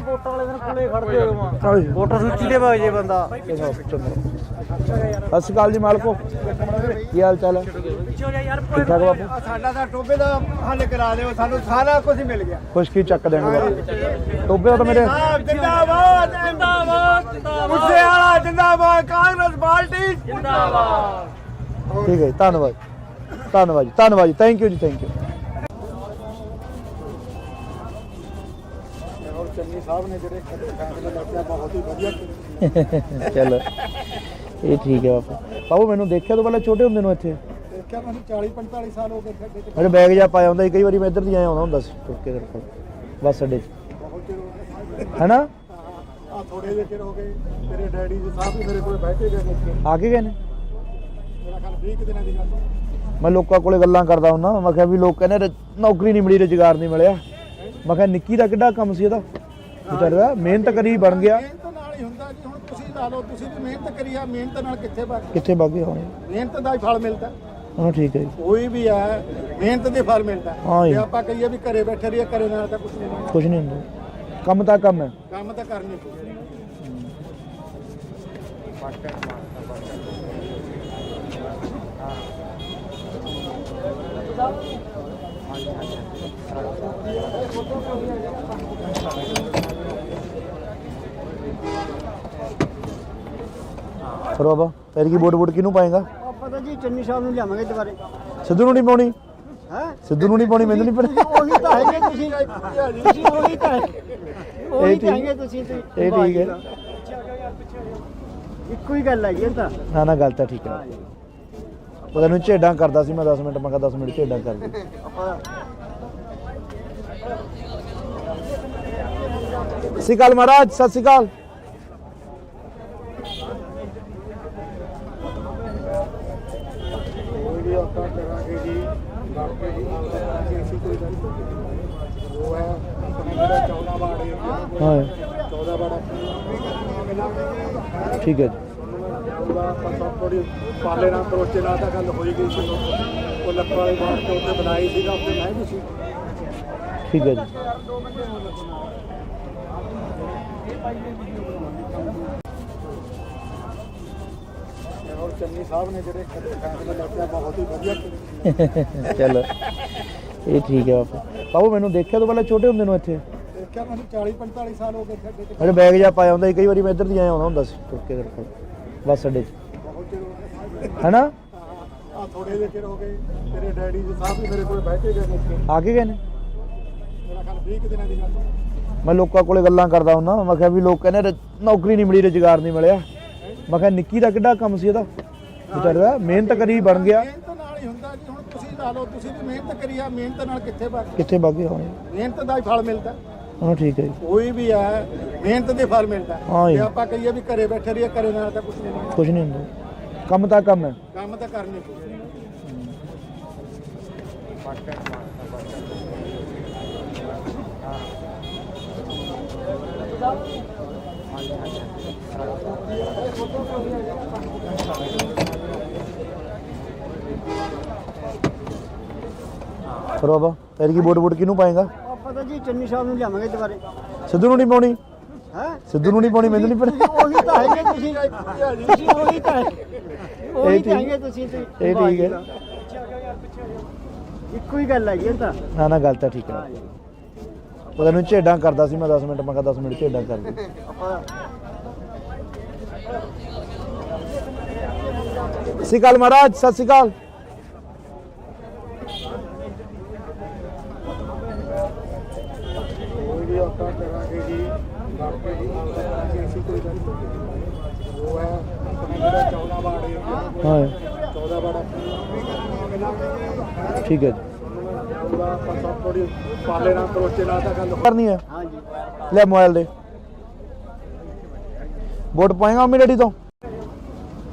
ਵੋਟਾਂ ਵਾਲੇ ਦਿਨ ਕੋਲੇ ਖੜਦੇ ਹੋ ਹਾਂਜੀ। ਵੋਟਰ ਸੂਚੀ ਦੇ ਵਗ ਜੇ ਬੰਦਾ। ਸਤਿ ਸ਼੍ਰੀ ਅਕਾਲ ਜੀ ਮਾਲਕੋ, ਕੀ ਹਾਲ ਚਾਲ ਹੈ? ਠੀਕ ਠਾਕ ਬਾਪੂ? ਸਾਡਾ ਤਾਂ ਟੋਬੇ ਦਾ ਹੱਲ ਕਰਾ ਦਿਓ, ਸਾਨੂੰ ਸਾਰਾ ਕੁਝ ਮਿਲ ਗਿਆ। ਖੁਸ਼ਕੀ ਚੱਕ ਦੇਣਗੇ ਬਾਪੂ। ਟੋਬੇ ਤਾਂ ਮੇਰੇ ਜਿੰਦਾਬਾਦ ਜਿੰਦਾਬਾਦ ਜਿੰਦਾਬਾਦ ਮੁੱਸੇ ਵਾਲਾ ਜਿੰਦਾਬਾਦ, ਕਾਂਗਰਸ ਪਾਰਟੀ ਜਿੰਦਾਬਾਦ। ਠੀਕ ਹੈ ਜੀ, ਧੰਨਵਾਦ ਧੰਨਵਾਦ ਜੀ, ਧੰਨਵਾਦ ਜੀ, ਥੈਂਕ ਯੂ ਜੀ, ਥੈਂਕ ਯੂ। ਔਰ ਚੰਨੀ ਸਾਹਿਬ ਨੇ ਜਿਹੜੇ ਫੈਸਲੇ ਲਿਆ ਬਹੁਤ ਹੀ ਵਧੀਆ ਕੀਤੇ। ਚਲੋ ਇਹ ਠੀਕ ਹੈ ਬਾਪੂ। ਬਾਬੂ ਮੈਨੂੰ ਦੇਖਿਆ ਤੋਂ ਪਹਿਲਾਂ ਛੋਟੇ ਹੁੰਦੇ ਨੂੰ ਇੱਥੇ? ਦੇਖਿਆ ਮੈਨੂੰ 40-45 ਸਾਲ ਹੋ ਗਏ ਖੱਡੇ ਚ। ਮੇਰੇ ਬੈਗ ਜਾ ਪਾਇਆ ਹੁੰਦਾ ਸੀ, ਕਈ ਵਾਰੀ ਮੈਂ ਇੱਧਰ ਦੀ ਆਇਆ ਆਉਂਦਾ ਹੁੰਦਾ ਸੀ ਤੁਰ ਕੇ ਤੇਰੇ ਕੋਲ ਬੱਸ ਅੱਡੇ 'ਚ, ਬਹੁਤ ਚਿਰ ਹੋ ਗਿਆ। ਹੈਨਾ? ਆ ਥੋੜੇ ਜਿਹੇ ਚਿਰ ਹੋ ਗਏ ਤੇਰੇ ਡੈਡੀ ਜੀ ਸਾਹਿਬ ਵੀ ਮੇਰੇ ਕੋਲ ਬੈਠੇ ਗਏ ਨੇ। ਆ ਕੇ ਗਏ ਨੇ? ਮੇਰਾ ਖਿਆਲ 20 ਦਿਨਾਂ ਦੀ ਗੱਲ। ਮੈਂ ਲੋਕਾਂ ਕੋਲੇ ਗੱਲਾਂ ਕਰਦਾ ਹੁੰਦਾ, ਮੈਂ ਕਿਹਾ ਵੀ ਲੋਕ ਕਹਿੰਦੇ ਨੌਕਰੀ ਨਹੀਂ ਮਿਲੀ, ਰੁਜ਼ਗਾਰ ਨਹੀਂ ਮਿਲਿਆ। ਮੈਂ ਕਿਹਾ ਨਿੱਕੀ ਦਾ ਕਿੱਡਾ ਕੰਮ ਸੀ ਇਹਦਾ, ਵਿਚਾਰਾ ਮਿਹਨਤ ਕਰੀ ਬਣ ਗਿਆ। ਮਿਹਨਤ ਨਾਲ ਹੀ ਹੁੰਦਾ ਜੀ। ਹੁਣ ਤੁਸੀਂ ਲਾ ਲਓ, ਤੁਸੀਂ ਵੀ ਮਿਹਨਤ ਕਰੀ ਆ, ਮਿਹਨਤ ਨਾਲ ਕਿੱਥੇ ਵਗ ਕਿੱਥੇ ਬਾਗੇ ਹੋਣੇ? ਮਿਹਨਤ ਦਾ ਹੀ ਫਲ ਮਿਲਦਾ। ਹਾਂ ਠੀਕ ਹੈ ਜੀ, ਕੋਈ ਵੀ ਹੈ ਮਿਹਨਤ ਦੇ ਫਲ ਮਿਲਦਾ। ਹਾਂ ਜੀ। ਜੇ ਆਪਾਂ ਕਹੀਏ ਵੀ ਘਰੇ ਬੈਠੇ ਰਹੀਏ, ਘਰੇ ਨਾਲ ਤਾਂ ਕੁਝ ਨਹੀਂ ਬਣਦਾ। ਕੁਛ ਨਹੀਂ ਹੁੰਦਾ, ਕੰਮ ਤਾਂ ਕੰਮ ਹੈ। ਕੰਮ ਤਾਂ ਕਰਨੀ ਪਊ। ਫਿਰ ਬਾਬਾ ਤੇਰੀ ਕੀ ਵੋਟ ਕਿਹਨੂੰ ਪਾਏਗਾ? ਆਪਾਂ ਤਾਂ ਜੀ ਚੰਨੀ ਸਾਹਿਬ ਨੂੰ ਲਿਆਵਾਂਗੇ ਦੁਬਾਰੇ। ਸਿੱਧੂ ਨੂੰ ਨਹੀਂ ਪਾਉਣੀ? ਹੈ ਸਿੱਧੂ ਨੂੰ ਨਹੀਂ ਪਾਉਣੀ, ਮੈਨੂੰ ਨਹੀਂ ਪਤਾ। ਉਹੀ ਤਾਂ ਹੈਗੇ ਤੁਸੀਂ ਉਹੀ ਤਾਂ ਉਹੀ ਤਾਂ ਹੈਗੇ ਤੁਸੀਂ। ਇਹ ਠੀਕ ਹੈ, ਇੱਕੋ ਹੀ ਗੱਲ ਹੈਗੀ ਇਹ ਤਾਂ। ਨਾ ਨਾ ਗੱਲ ਤਾਂ ਠੀਕ ਹੈ। ਉਹ ਤੈਨੂੰ ਝੇਡਾਂ ਕਰਦਾ ਸੀ ਮੈਂ 10 ਮਿੰਟ, ਮੈਂ ਕਿਹਾ 10 ਮਿੰਟ ਝੇਡਾਂ ਕਰ ਦੇ। ਸਤਿ ਸ਼੍ਰੀ ਅਕਾਲ ਮਹਾਰਾਜ, ਸਤਿ ਸ਼੍ਰੀ ਅਕਾਲ। ਵੀ ਆਪਾਂ ਕਰਾਂਗੇ ਜੀ, ਡਾਕਟਰ ਜੀ ਨਾਲ ਕਰਾਂਗੇ ਅਸੀਂ ਕੋਈ ਗੱਲ ਨਹੀਂ। ਉਹ ਹੈ ਆਪਣੇ ਜਿਹੜਾ 14 ਵਾਰਡ ਏਰੀਆ, ਹਾਂ 14 ਵਾਰਡ ਆਪਣੀ। ਠੀਕ ਹੈ ਜੀ, ਉਹਦਾ ਆਪਾਂ ਸਭ ਥੋੜੀ ਪਾਲੇ ਨਾਲ ਕਰੋਚੇ ਨਾਲ ਤਾਂ ਗੱਲ ਹੋਈ ਗਈ ਸੀ। ਉਹ ਲੱਖਾਂ ਵਾਲੇ ਬਾਹਰ ਤੋਂ ਉੱਥੇ ਬਣਾਈ ਸੀਗਾ, ਉੱਥੇ ਮੈਂ ਵੀ ਸੀ। ਠੀਕ ਹੈ ਜੀ। ਔਰ ਚੰਨੀ ਸਾਹਿਬ ਨੇ ਜਿਹੜੇ ਫੈਸਲੇ ਲਿਆ ਬਹੁਤ ਹੀ ਵਧੀਆ ਕੀਤੇ। ਚਲੋ ਇਹ ਠੀਕ ਹੈ ਬਾਪੂ। ਬਾਬੂ ਮੈਨੂੰ ਦੇਖਿਆ ਤੋਂ ਪਹਿਲਾਂ ਛੋਟੇ ਹੁੰਦੇ ਨੂੰ ਇੱਥੇ? ਦੇਖਿਆ ਮੈਨੂੰ 40-45 ਸਾਲ ਹੋ ਗਏ ਖੱਡੇ ਚ। ਮੇਰੇ ਬੈਗ ਜਾ ਪਾਇਆ ਹੁੰਦਾ ਸੀ, ਕਈ ਵਾਰੀ ਮੈਂ ਇੱਧਰ ਦੀ ਆਇਆ ਆਉਂਦਾ ਹੁੰਦਾ ਸੀ ਤੁਰ ਕੇ ਤੇਰੇ ਕੋਲ ਬੱਸ ਅੱਡੇ 'ਚ, ਬਹੁਤ ਚਿਰ ਹੋ ਗਏ। ਹੈਨਾ? ਆ ਥੋੜੇ ਜਿਹੇ ਚਿਰ ਹੋ ਗਏ ਤੇਰੇ ਡੈਡੀ ਜੀ ਸਾਹਿਬ ਵੀ ਮੇਰੇ ਕੋਲ ਬੈਠੇ ਗਏ ਨੇ। ਆ ਕੇ ਗਏ ਨੇ? ਮੇਰਾ ਖਿਆਲ 20 ਦਿਨਾਂ ਦੀ ਗੱਲ। ਮੈਂ ਲੋਕਾਂ ਕੋਲੇ ਗੱਲਾਂ ਕਰਦਾ ਹੁੰਦਾ, ਮੈਂ ਕਿਹਾ ਵੀ ਲੋਕ ਕਹਿੰਦੇ ਨੌਕਰੀ ਨਹੀਂ ਮਿਲੀ, ਰੁਜ਼ਗਾਰ ਨਹੀਂ ਮਿਲਿਆ। ਮੈਂ ਕਿਹਾ ਨਿੱਕੀ ਦਾ ਕਿੱਡਾ ਕੰਮ ਸੀ ਇਹਦਾ, ਵਿਚਾਰਾ ਮਿਹਨਤ ਕਰੀ ਬਣ ਗਿਆ। ਮਿਹਨਤ ਨਾਲ ਹੀ ਹੁੰਦਾ ਜੀ। ਹੁਣ ਤੁਸੀਂ ਲਾ ਲਓ, ਤੁਸੀਂ ਵੀ ਮਿਹਨਤ ਕਰੀ ਆ, ਮਿਹਨਤ ਨਾਲ ਕਿੱਥੇ ਵਗ ਕਿੱਥੇ ਬਾਗੇ ਹੋਣੇ? ਮਿਹਨਤ ਦਾ ਹੀ ਫਲ ਮਿਲਦਾ। ਹਾਂ ਠੀਕ ਹੈ ਜੀ, ਕੋਈ ਵੀ ਹੈ ਮਿਹਨਤ ਦੇ ਫਲ ਮਿਲਦਾ। ਹਾਂ ਜੀ। ਜੇ ਆਪਾਂ ਕਹੀਏ ਵੀ ਘਰੇ ਬੈਠੇ ਰਹੀਏ, ਘਰੇ ਨਾਲ ਤਾਂ ਕੁਝ ਨਹੀਂ ਬਣਦਾ। ਕੁਛ ਨਹੀਂ ਹੁੰਦਾ, ਕੰਮ ਤਾਂ ਕੰਮ ਹੈ। ਕੰਮ ਤਾਂ ਕਰਨੀ ਪਊ। ਫਿਰ ਬਾਬਾ ਤੇਰੀ ਕੀ ਵੋਟ ਕਿਹਨੂੰ ਪਾਏਗਾ? ਆਪਾਂ ਤਾਂ ਜੀ ਚੰਨੀ ਸਾਹਿਬ ਨੂੰ ਲਿਆਵਾਂਗੇ ਦੁਬਾਰੇ। ਸਿੱਧੂ ਨੂੰ ਨਹੀਂ ਪਾਉਣੀ? ਹੈ ਸਿੱਧੂ ਨੂੰ ਨਹੀਂ ਪਾਉਣੀ, ਮੈਨੂੰ ਨਹੀਂ ਪਤਾ। ਉਹੀ ਤਾਂ ਹੈਗੇ ਤੁਸੀਂ ਉਹੀ ਤਾਂ ਹੈਗੇ ਤੁਸੀਂ। ਇਹ ਠੀਕ ਹੈ, ਇੱਕੋ ਹੀ ਗੱਲ ਹੈ ਜੀ ਇਹ ਤਾਂ ਨਾ ਨਾ ਗੱਲ ਤਾਂ ਠੀਕ ਹੈ ਉਹ ਤੈਨੂੰ ਝੇਡਾਂ ਕਰਦਾ ਸੀ ਮੈਂ 10 ਮਿੰਟ ਮੈਂ ਕਿਹਾ 10 ਮਿੰਟ ਝੇਡਾਂ ਕਰ ਦੇ ਆਪਾਂ ਸਤਿ ਸ਼੍ਰੀ ਅਕਾਲ ਮਹਾਰਾਜ ਸਤਿ ਸ਼੍ਰੀ ਅਕਾਲ ਕੋਈ ਵੀ ਆਪਾਂ ਕਰਾਂਗੇ ਜੀ ਬਾਕੀ ਜੀ ਕਰਾਂਗੇ ਅਸੀਂ ਕੋਈ ਗੱਲ ਨਹੀਂ ਉਹ ਹੈ ਆਪਣੇ ਜਿਹੜਾ 14 ਵਾੜੇ ਹਾਂ 14 ਵਾੜਾ ਠੀਕ ਹੈ ਜੀ ਉਹਦਾ ਆਪਾਂ ਸਭ ਥੋੜੀ ਪਾਲੇ ਨਾਲ ਕਰੋਚੇ ਨਾਲ ਤਾਂ ਗੱਲ ਕਰਨੀ ਹੈ ਹਾਂਜੀ ਲੈ ਮੋਬਾਈਲ ਦੇ ਵੋਟ ਪਾਏਗਾ ਮੰਮੀ ਡੈਡੀ ਤੋਂ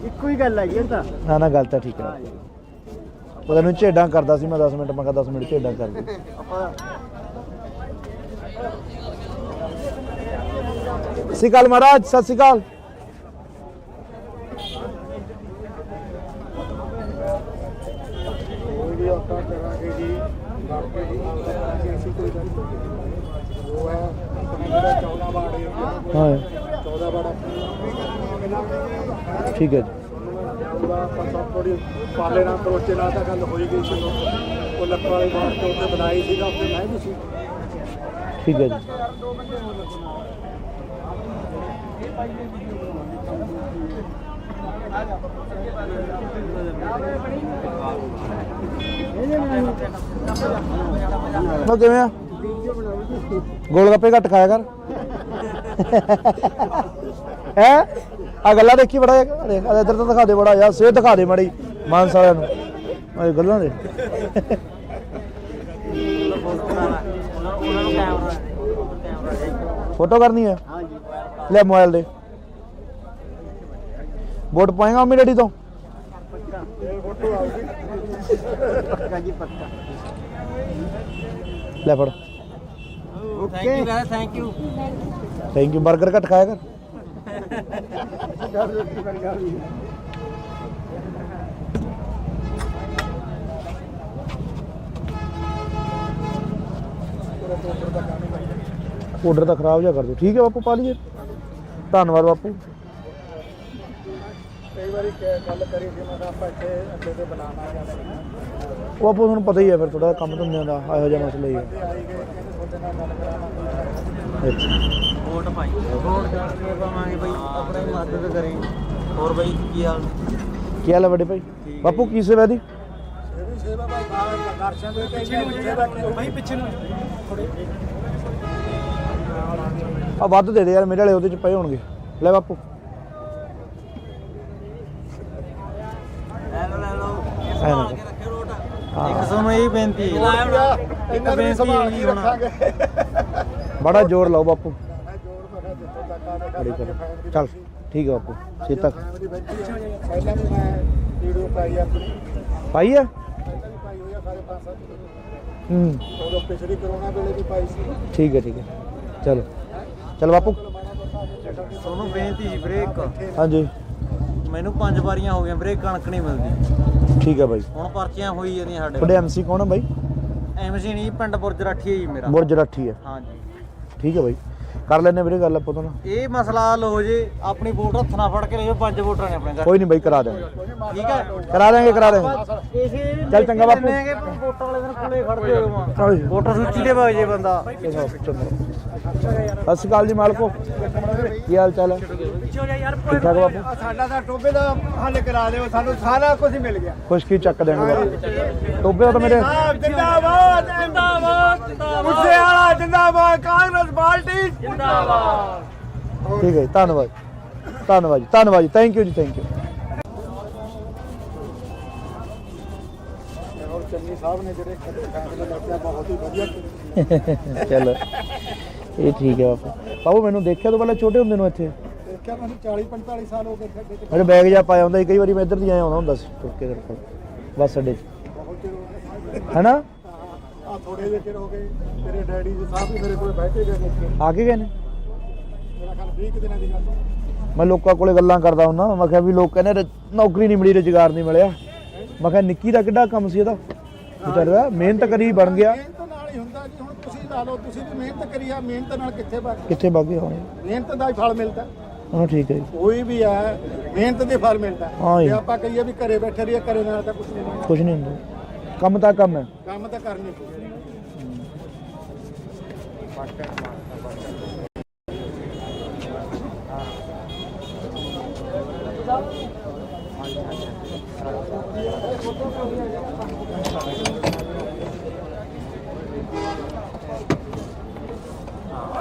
ਇੱਕੋ ਹੀ ਗੱਲ ਹੈ ਜੀ ਇਹ ਤਾਂ ਨਾ ਨਾ ਗੱਲ ਤਾਂ ਠੀਕ ਹੈ ਉਹ ਤੈਨੂੰ ਝੇਡਾਂ ਕਰਦਾ ਸੀ ਮੈਂ 10 ਮਿੰਟ ਮੈਂ ਕਿਹਾ 10 ਮਿੰਟ ਝੇਡਾਂ ਕਰ ਦੇ ਆਪਾਂ ਸਤਿ ਸ਼੍ਰੀ ਅਕਾਲ ਮਹਾਰਾਜ ਸਤਿ ਸ਼੍ਰੀ ਅਕਾਲ ਕੋਈ ਵੀ ਆਪਾਂ ਕਰਾਂਗੇ ਜੀ ਬਾਕੀ ਜੀ ਕਰਾਂਗੇ ਅਸੀਂ ਕੋਈ ਗੱਲ ਨਹੀਂ ਉਹ ਹੈ ਆਪਣੇ ਜਿਹੜਾ 14 ਵਾੜੇ ਹਾਂ 14 ਵਾੜਾ ਠੀਕ ਹੈ ਜੀ ਉਹਦਾ ਆਪਾਂ ਸਭ ਥੋੜੀ ਪਾਲੇ ਨਾਲ ਕਰੋਚੇ ਨਾਲ ਤਾਂ ਗੱਲ ਹੋਈ ਗਈ ਸੀ ਉਹ ਲੱਖਾਂ ਵਾਲੇ ਬਾਹਰ ਤੋਂ ਉੱਤੇ ਬਣਾਈ ਸੀਗਾ ਉੱਥੇ ਮੈਂ ਵੀ ਸੀ ਠੀਕ ਹੈ ਜੀ ਮੈਂ ਕਿਵੇਂ ਆ ਗੋਲ ਗੱਪੇ ਘੱਟ ਖਾਇਆ ਕਰ ਹੈ ਆ ਗੱਲਾਂ ਦੇਖੀ ਬੜਾ ਦੇਖ ਇੱਧਰ ਤਾਂ ਦਿਖਾ ਦੇ ਬੜਾ ਯਾਰ ਸਿਹਤ ਦਿਖਾ ਦੇ ਮਾੜੀ ਮਾਨਸ ਵਾਲਿਆਂ ਨੂੰ ਇਹ ਗੱਲਾਂ ਦੇ ਉਹਨਾਂ ਨੂੰ ਕੈਮਰਾ ਫੋਟੋ ਕਰਨੀ ਹੈ ਹਾਂਜੀ ਲੈ ਮੋਬਾਈਲ ਦੇ ਵੋਟ ਪਾਏਗਾ ਮੰਮੀ ਡੈਡੀ ਤੋਂ ਪੱਕਾ ਜੀ ਪੱਕਾ ਲੈ ਫੜ okay thank you thank you 버ਗਰ ਘੱਟ ਖਾਇਆ ਕਰ ਆਰਡਰ ਤਾਂ ਖਰਾਬ ਜਾ ਕਰ ਦਿਓ ਠੀਕ ਹੈ ਬਾਪੂ ਪਾ ਲਈਏ ਧੰਨਵਾਦ ਬਾਪੂ ਕਈ ਵਾਰੀ ਗੱਲ ਕਰੀ ਸੀ ਮੈਂ ਕਿਹਾ ਆਪਾਂ ਇੱਥੇ ਅੱਡੇ ਤੇ ਬਣਾਉਣਾ ਜਾਂ ਉਹ ਬਾਪੂ ਤੁਹਾਨੂੰ ਪਤਾ ਹੀ ਹੈ ਫਿਰ ਥੋੜਾ ਕੰਮ ਧੰਦਿਆਂ ਦਾ ਇਹੋ ਜਿਹਾ ਮਸਲਾ ਹੀ ਹੈ ਆਈ ਗਏ ਤੁਹਾਡੇ ਨਾਲ ਗੱਲ ਕਰਾਉਣਾ ਅੱਛਾ ਵੋਟ ਪਾਈ ਵੋਟ ਕਰਕੇ ਪਾਵਾਂਗੇ ਬਈ ਆਪਣੀ ਮਦਦ ਕਰੇ ਹੋਰ ਬਈ ਕੀ ਹਾਲ ਕੀ ਹਾਲ ਹੈ ਵੱਡੇ ਭਾਈ ਬਾਪੂ ਕੀ ਸੇਵਾ ਦੀ ਇਹ ਵੀ ਸੇਵਾ ਭਾਈ ਦਰਸ਼ਨ ਦੇ ਪਿੱਛੇ ਨੂੰ ਸੇਵਾ ਭਾਈ ਪਿੱਛੇ ਨੂੰ ਆ ਵੱਧ ਦੇ ਦੇ ਯਾਰ ਮੇਰੇ ਵਾਲੇ ਉਹਦੇ ਚ ਪਏ ਹੋਣਗੇ ਲੈ ਬਾਪੂ ਲੈ ਲਓ ਐ ਨਾ ਕਰ। ਰੱਖੇ ਰੋਟ ਹਾਂ। ਇੱਕ ਸਾਨੂੰ ਇਹ ਬੇਨਤੀ ਇਹਨਾਂ ਨੂੰ ਸੰਭਾਲ ਕੇ ਰੱਖਾਂਗੇ ਬੜਾ ਜ਼ੋਰ ਲਾਓ ਬਾਪੂ ਮੈਂ ਜੋੜ ਮੈਂ ਜਿੱਥੋਂ ਤੱਕ ਆਵੇ ਬੜੀ ਕਰੋ ਚੱਲ ਠੀਕ ਹੈ ਬਾਪੂ ਛੇਤੀ ਤੱਕ ਪਹਿਲਾਂ ਵੀ ਮੈਂ ਵੀਡੀਓ ਪਾਈ ਆਪਣੀ ਪਾਈ ਆ ਪਹਿਲਾਂ ਵੀ ਪਾਈ ਹੋਈ ਆ ਸਾਰੇ ਪਾਸਾ ਹੂੰ ਉਦੋਂ ਪਿਛਲੀ ਕਰੋਨਾ ਵੇਲੇ ਵੀ ਪਾਈ ਸੀ ਠੀਕ ਹੈ ਚਲੋ ਚਲ ਬਾਪੂ ਤੁਹਾਨੂੰ ਬੇਨਤੀ ਜੀ ਵੀਰੇ ਇੱਕ ਹਾਂਜੀ ਮੈਨੂੰ 5 ਵਾਰੀਆਂ ਹੋ ਗਈਆਂ ਵੀਰੇ ਕਣਕ ਨਹੀਂ ਮਿਲਦੀ ਠੀਕ ਹੈ ਬਾਈ ਹੁਣ ਪਰਚੀਆਂ ਹੋਈ ਜਾਂਦੀਆਂ ਸਾਡੇ ਤੁਹਾਡੇ ਐਮਸੀ ਕੌਣ ਹੈ ਬਾਈ ਐਮਸੀ ਨਹੀਂ ਪਿੰਡ ਬੁਰਜ ਰਾਠੀ ਹੈ ਜੀ ਮੇਰਾ ਬੁਰਜ ਰਾਠੀ ਹੈ ਹਾਂਜੀ ਠੀਕ ਹੈ ਬਾਈ ਕਰ ਲੈਣੇ ਵੀਰੇ ਗੱਲ ਆਪਾਂ ਤੋਂ ਨਾ ਇਹ ਮਸਲਾ ਹੱਲ ਹੋ ਜੇ ਆਪਣੀ ਵੋਟ ਹੱਥ ਨਾਲ ਫੜ ਕੇ ਲਿਓ 5 ਵੋਟਾਂ ਨੇ ਆਪਣੇ ਘਰ ਕੋਈ ਨਹੀਂ ਬਾਈ ਕਰਾ ਦੇਵਾਂਗੇ ਠੀਕ ਹੈ ਕਰਾ ਦੇਵਾਂਗੇ ਇਸੇ ਚੱਲ ਚੰਗਾ ਬਾਪੂ। ਵੋਟਾਂ ਵਾਲੇ ਦਿਨ ਕੋਲੇ ਖੜਦੇ ਹੋ ਚੱਲ ਵੋਟਰ ਸੂਚੀ ਦੇ ਵਗ ਜੇ ਬੰਦਾ ਸਤਿ ਸ਼੍ਰੀ ਅਕਾਲ ਜੀ ਮਾਲਕੋ ਕੀ ਹਾਲ ਚਾਲ ਹੈ ਠੀਕ ਠਾਕ ਬਾਪੂ ਸਾਡਾ ਤਾਂ ਟੋਬੇ ਦਾ ਹੱਲ ਕਰਾ ਦਿਓ ਸਾਨੂੰ ਸਾਰਾ ਕੁਝ ਮਿਲ ਗਿਆ ਖੁਸ਼ਕੀ ਚੱਕ ਦੇਣਗੇ ਬਾਪੂ ਟੋਬੇ ਤਾਂ ਮੇਰੇ ਜਿੰਦਾਬਾਦ ਜਿੰਦਾਬਾਦ ਮੁੱਸੇ ਵਾਲਾ ਜਿੰਦਾਬਾਦ ਕਾਂਗਰਸ ਪਾਰਟੀ ਜਿੰਦਾਬਾਦ ਠੀਕ ਹੈ ਜੀ, ਧੰਨਵਾਦ ਧੰਨਵਾਦ ਜੀ ਥੈਂਕ ਯੂ ਜੀ ਥੈਂਕ ਯੂ ਔਰ ਚੰਨੀ ਸਾਹਿਬ ਨੇ ਜਿਹੜੇ ਫੈਸਲੇ ਲਿਆ ਬਹੁਤ ਹੀ ਵਧੀਆ ਕੀਤੇ। ਚਲੋ ਇਹ ਠੀਕ ਹੈ ਬਾਪੂ ਬਾਬੂ ਮੈਨੂੰ ਦੇਖਿਆ ਤੋਂ ਪਹਿਲਾਂ ਛੋਟੇ ਹੁੰਦੇ ਨੂੰ ਇੱਥੇ ਦੇਖਿਆ ਮੈਨੂੰ 40 45 ਸਾਲ ਹੋ ਗਏ ਇੱਥੇ ਅੱਡੇ 'ਚ ਮੇਰੇ ਬੈਗ ਜਾ ਪਾਇਆ ਹੁੰਦਾ ਸੀ ਕਈ ਵਾਰੀ ਮੈਂ ਇੱਧਰ ਦੀ ਆਇਆ ਆਉਂਦਾ ਹੁੰਦਾ ਸੀ ਤੁਰ ਕੇ ਤੇਰੇ ਕੋਲ ਬੱਸ ਅੱਡੇ 'ਚ ਬਹੁਤ ਚਿਰ ਹੋ ਗਿਆ ਹੈਨਾ ਆ ਥੋੜੇ ਜਿਹੇ ਚਿਰ ਹੋ ਗਏ ਤੇਰੇ ਡੈਡੀ ਜੀ ਸਾਹਿਬ ਵੀ ਮੇਰੇ ਕੋਲ ਬੈਠੇ ਗਏ ਨੇ ਇੱਥੇ ਆ ਕੇ ਗਏ ਨੇ ਮੇਰਾ ਖਿਆਲ 20 ਕੁ ਦਿਨਾਂ ਦੀ ਗੱਲ ਹੈ। ਮੈਂ ਲੋਕਾਂ ਕੋਲੇ ਗੱਲਾਂ ਕਰਦਾ ਹੁੰਦਾ ਮੈਂ ਕਿਹਾ ਵੀ ਲੋਕ ਕਹਿੰਦੇ ਨੌਕਰੀ ਨਹੀਂ ਮਿਲੀ ਰੁਜ਼ਗਾਰ ਨਹੀਂ ਮਿਲਿਆ ਮੈਂ ਕਿਹਾ ਨਿੱਕੀ ਦਾ ਕਿੱਡਾ ਕੰਮ ਸੀ ਇਹਦਾ ਵਿਚਾਰਾ ਮਿਹਨਤ ਕਰੀ ਬਣ ਗਿਆ ਮਿਹਨਤ ਨਾਲ ਹੀ ਹੁੰਦਾ ਜੀ ਹੁਣ ਤੁਸੀਂ ਲਾ ਲਓ ਤੁਸੀਂ ਵੀ ਮਿਹਨਤ ਕਰੀ ਆ ਮਿਹਨਤ ਨਾਲ ਕਿੱਥੇ ਬਣ ਕਿੱਥੇ ਬਾਗੇ ਹੋਣੇ ਮਿਹਨਤ ਦਾ ਹੀ ਫਲ ਮਿਲਦਾ ਹਾਂ ਠੀਕ ਹੈ ਜੀ ਕੋਈ ਵੀ ਹੈ ਮਿਹਨਤ ਦੇ ਫਲ ਮਿਲਦਾ ਹਾਂ ਜੀ। ਜੇ ਆਪਾਂ ਕਹੀਏ ਵੀ ਘਰੇ ਬੈਠੇ ਰਹੀਏ ਘਰੇ ਨਾਲ ਤਾਂ ਕੁਝ ਨਹੀਂ ਮਿਲਦਾ ਕੁਝ ਨਹੀਂ ਹੁੰਦਾ ਕੰਮ ਤਾਂ ਕੰਮ ਹੈ। ਕੰਮ ਤਾਂ ਕਰਨੀ ਪਊ।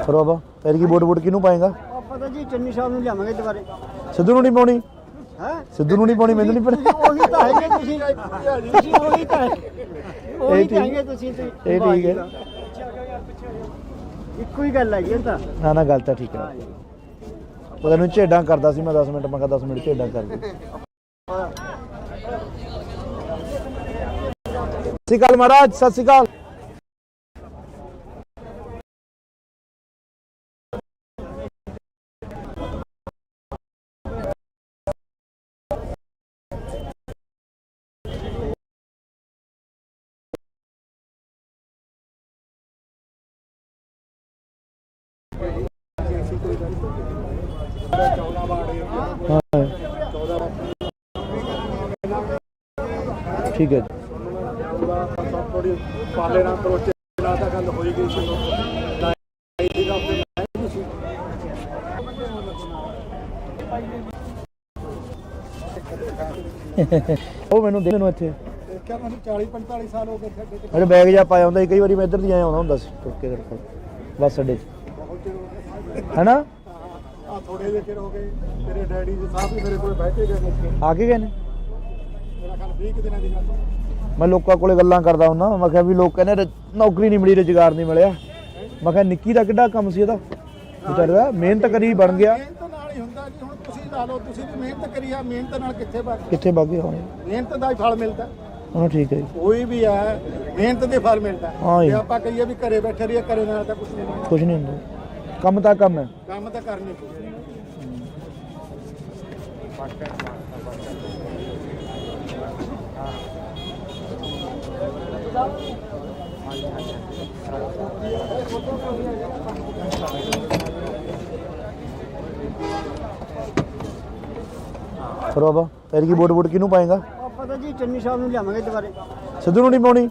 ਫਿਰ ਬਾਬਾ ਤੇਰੀ ਕੀ ਵੋਟ ਕਿਹਨੂੰ ਪਾਏਗਾ? ਪਤਾ ਜੀ ਚੰਨੀ ਸਾਹਿਬ ਨੂੰ ਲਿਆਵਾਂਗੇ ਦੁਬਾਰੇ। ਸਿੱਧੂ ਨੂੰ ਨਹੀਂ ਪਾਉਣੀ? ਹੈ ਸਿੱਧੂ ਨੂੰ ਨਹੀਂ ਪਾਉਣੀ, ਮੈਨੂੰ ਨਹੀਂ ਪਤਾ। ਉਹੀ ਤਾਂ ਹੈਗੇ ਤੁਸੀਂ ਉਹੀ ਤਾਂ ਉਹੀ ਤਾਂ ਹੈਗੇ ਤੁਸੀਂ ਤੇ ਇਹ ਠੀਕ ਹੈ। ਇੱਕੋ ਹੀ ਗੱਲ ਹੈ ਜੀ ਇਹ ਤਾਂ। ਨਾ ਗੱਲ ਤਾਂ ਠੀਕ ਹੈ। ਉਹ ਤੈਨੂੰ ਝੇਡਾਂ ਕਰਦਾ ਸੀ ਮੈਂ 10 ਮਿੰਟ, ਮੈਂ ਕਿਹਾ 10 ਮਿੰਟ ਝੇਡਾਂ ਕਰ ਦੇ। ਸਤਿ ਸ਼੍ਰੀ ਅਕਾਲ ਮਹਾਰਾਜ, ਸਤਿ ਸ਼੍ਰੀ ਅਕਾਲ। ਠੀਕ ਹੈ ਥੋੜੀ ਪਾਲੇ ਨਾਲ ਕਰੋਚੇ ਨਾਲ ਤਾਂ ਗੱਲ ਹੋਈ ਗਈ ਸੀ ਸੀਗਾ ਉੱਥੇ ਮੈਂ ਸੀ। ਉਹ ਮੈਨੂੰ ਦੇ ਮੈਨੂੰ ਇੱਥੇ ਦੇਖਿਆ ਮੈਨੂੰ 40-45 ਸਾਲ ਹੋ ਗਏ ਸਾਡੇ ਤੇ। ਮੇਰੇ ਬੈਗ ਜਾ ਪਾਇਆ ਹੁੰਦਾ ਸੀ, ਕਈ ਵਾਰੀ ਮੈਂ ਇੱਧਰ ਦੀ ਆਇਆ ਆਉਂਦਾ ਹੁੰਦਾ ਸੀ ਤੁਰ ਕੇ ਤੇਰੇ ਕੋਲ ਬੱਸ ਅੱਡੇ 'ਚ, ਬਹੁਤ ਚਿਰ ਹੋ ਗਿਆ ਹੈਨਾ? ਆ ਥੋੜੇ ਜਿਹੇ ਚਿਰ ਹੋ ਗਏ। ਤੇਰੇ ਡੈਡੀ ਜੀ ਸਾਹਿਬ ਵੀ ਮੇਰੇ ਕੋਲ ਬੈਠੇ ਗਏ ਮੁੱਕੇ। ਆ ਕੇ ਗਏ ਨੇ? ਮੇਰਾ ਖਿਆਲ 20 ਦਿਨਾਂ ਦੀ ਗੱਲ। ਮੈਂ ਲੋਕਾਂ ਕੋਲੇ ਗੱਲਾਂ ਕਰਦਾ ਹੁੰਦਾ, ਮੈਂ ਕਿਹਾ ਵੀ ਲੋਕ ਕਹਿੰਦੇ ਨੌਕਰੀ ਨਹੀਂ ਮਿਲੀ, ਰੁਜ਼ਗਾਰ ਨਹੀਂ ਮਿਲਿਆ। ਮੈਂ ਕਿਹਾ ਨਿੱਕੀ ਦਾ ਕਿੱਡਾ ਕੰਮ ਸੀ ਇਹਦਾ, ਵਿਚਾਰੇ ਦਾ ਮਿਹਨਤ ਕਰੀ ਬਣ ਗਿਆ। ਮਿਹਨਤ ਨਾਲ ਹੀ ਹੁੰਦਾ ਜੀ। ਹੁਣ ਤੁਸੀਂ ਲਾ ਲਓ, ਤੁਸੀਂ ਵੀ ਮਿਹਨਤ ਕਰੀ ਆ, ਮਿਹਨਤ ਨਾਲ ਕਿੱਥੇ ਕਿੱਥੇ ਵਗ ਗਏ ਹੋਣੇ? ਮਿਹਨਤ ਦਾ ਹੀ ਫਲ ਮਿਲਦਾ। ਹਾਂ ਠੀਕ ਹੈ ਜੀ। ਕੋਈ ਵੀ ਹੈ ਮਿਹਨਤ ਦੇ ਫਲ ਮਿਲਦਾ। ਹਾਂ ਜੀ। ਜੇ ਆਪਾਂ ਕਹੀਏ ਵੀ ਘਰੇ ਬੈਠੇ ਰਹੀਏ, ਘਰੇ ਨਾਲ ਤਾਂ ਕੁਝ ਨਹੀਂ ਮਿਲਦਾ। ਕੁਝ ਨਹੀਂ ਹੁੰਦਾ, ਕੰਮ ਤਾਂ ਕੰਮ ਹੈ। ਕੰਮ ਤਾਂ ਕਰਨੀ ਪਊ। ਫਿਰ ਬਾਬਾ ਤੇਰੀ ਕੀ ਵੋਟ ਕਿਹਨੂੰ ਪਾਏਗਾ? ਪਤਾ ਜੀ ਚੰਨੀ ਸਾਹਿਬ ਨੂੰ ਲਿਆਵਾਂਗੇ ਦੁਬਾਰੇ। ਸਿੱਧੂ ਨੂੰ ਨਹੀਂ ਪਾਉਣੀ?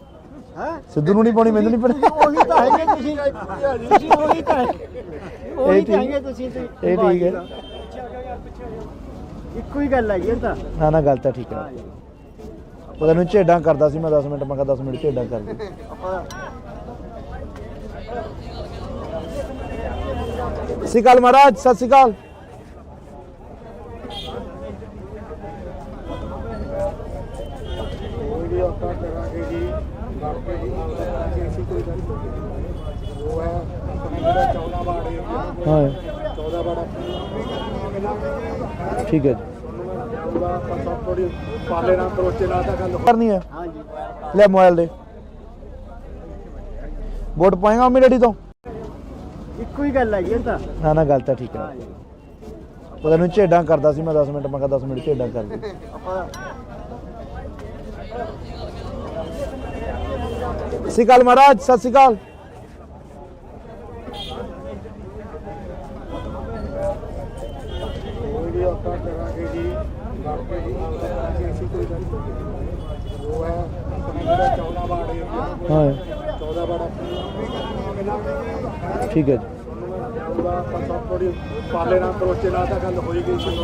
ਹੈ ਸਿੱਧੂ ਨੂੰ ਨਹੀਂ ਪਾਉਣੀ, ਮੈਨੂੰ ਨਹੀਂ ਪਤਾ। ਉਹੀ ਤਾਂ ਹੈਗੇ ਤੁਸੀਂ ਉਹੀ ਤਾਂ ਉਹੀ ਤਾਂ ਹੈਗੇ ਤੁਸੀਂ ਤੇ ਇਹ ਠੀਕ ਹੈ। ਇੱਕੋ ਹੀ ਗੱਲ ਹੈ ਜੀ ਇਹ ਤਾਂ। ਨਾ ਗੱਲ ਤਾਂ ਠੀਕ ਹੈ। ਉਹ ਤੈਨੂੰ ਝੇਡਾਂ ਕਰਦਾ ਸੀ ਮੈਂ 10 ਮਿੰਟ, ਮੈਂ ਕਿਹਾ 10 ਮਿੰਟ ਝੇਡਾਂ ਕਰ ਦੇ। ਸਤਿ ਸ਼੍ਰੀ ਅਕਾਲ ਮਹਾਰਾਜ, ਸਤਿ ਸ਼੍ਰੀ ਅਕਾਲ। ਕੋਈ ਆਪਾਂ ਕਰਾਂਗੇ ਜੀ, ਬਾਕੀ ਜੀ ਅਸੀਂ ਕੋਈ ਗੱਲ ਨਹੀਂ। ਉਹ ਹੈ ਜਿਹੜਾ 14 ਵਾੜੇ ਹਾਂ 14 ਵਾੜਾ ਠੀਕ ਹੈ ਜੀ। ਆਪਾਂ ਸਭ ਥੋੜੀ ਪਾਲੇ ਨਾਲ ਕਰੋਚੇ ਨਾਲ ਤਾਂ ਗੱਲ ਕਰਨੀ ਹੈ? ਹਾਂ ਜੀ। ਲੈ ਮੋਬਾਈਲ ਦੇ। ਵੋਟ ਪਾਏਗਾ ਮੰਮੀ ਡੈਡੀ ਤੋਂ? ਇੱਕੋ ਹੀ ਗੱਲ ਹੈ ਜੀ ਇਹ ਤਾਂ। ਨਾ ਗੱਲ ਤਾਂ ਠੀਕ ਹੈ। ਉਹ ਤੈਨੂੰ ਝੇਡਾਂ ਕਰਦਾ ਸੀ ਮੈਂ 10 ਮਿੰਟ, ਮੈਂ ਕਿਹਾ 10 ਮਿੰਟ ਝੇਡਾਂ ਕਰ ਦੇ। ਸਤਿ ਸ਼੍ਰੀ ਅਕਾਲ ਮਹਾਰਾਜ, ਸਤਿ ਸ਼੍ਰੀ ਅਕਾਲ। ਕੋਈ ਵੀ ਆਪਾਂ ਕਰਾਂਗੇ ਜੀ, ਬਾਕੀ ਜੀ ਅਸੀਂ ਕੋਈ ਗੱਲ ਨਹੀਂ। ਉਹ ਹੈ ਜਿਹੜਾ 14 ਵਾੜੇ ਹਾਂ 14 ਵਾੜਾ ਠੀਕ ਹੈ ਜੀ। ਆਪਾਂ ਸਭ ਥੋੜੀ ਪਾਲੇ ਨਾਲ ਕਰੋਚੇ ਨਾਲ ਤਾਂ ਗੱਲ ਹੋਈ ਗਈ ਸੀ।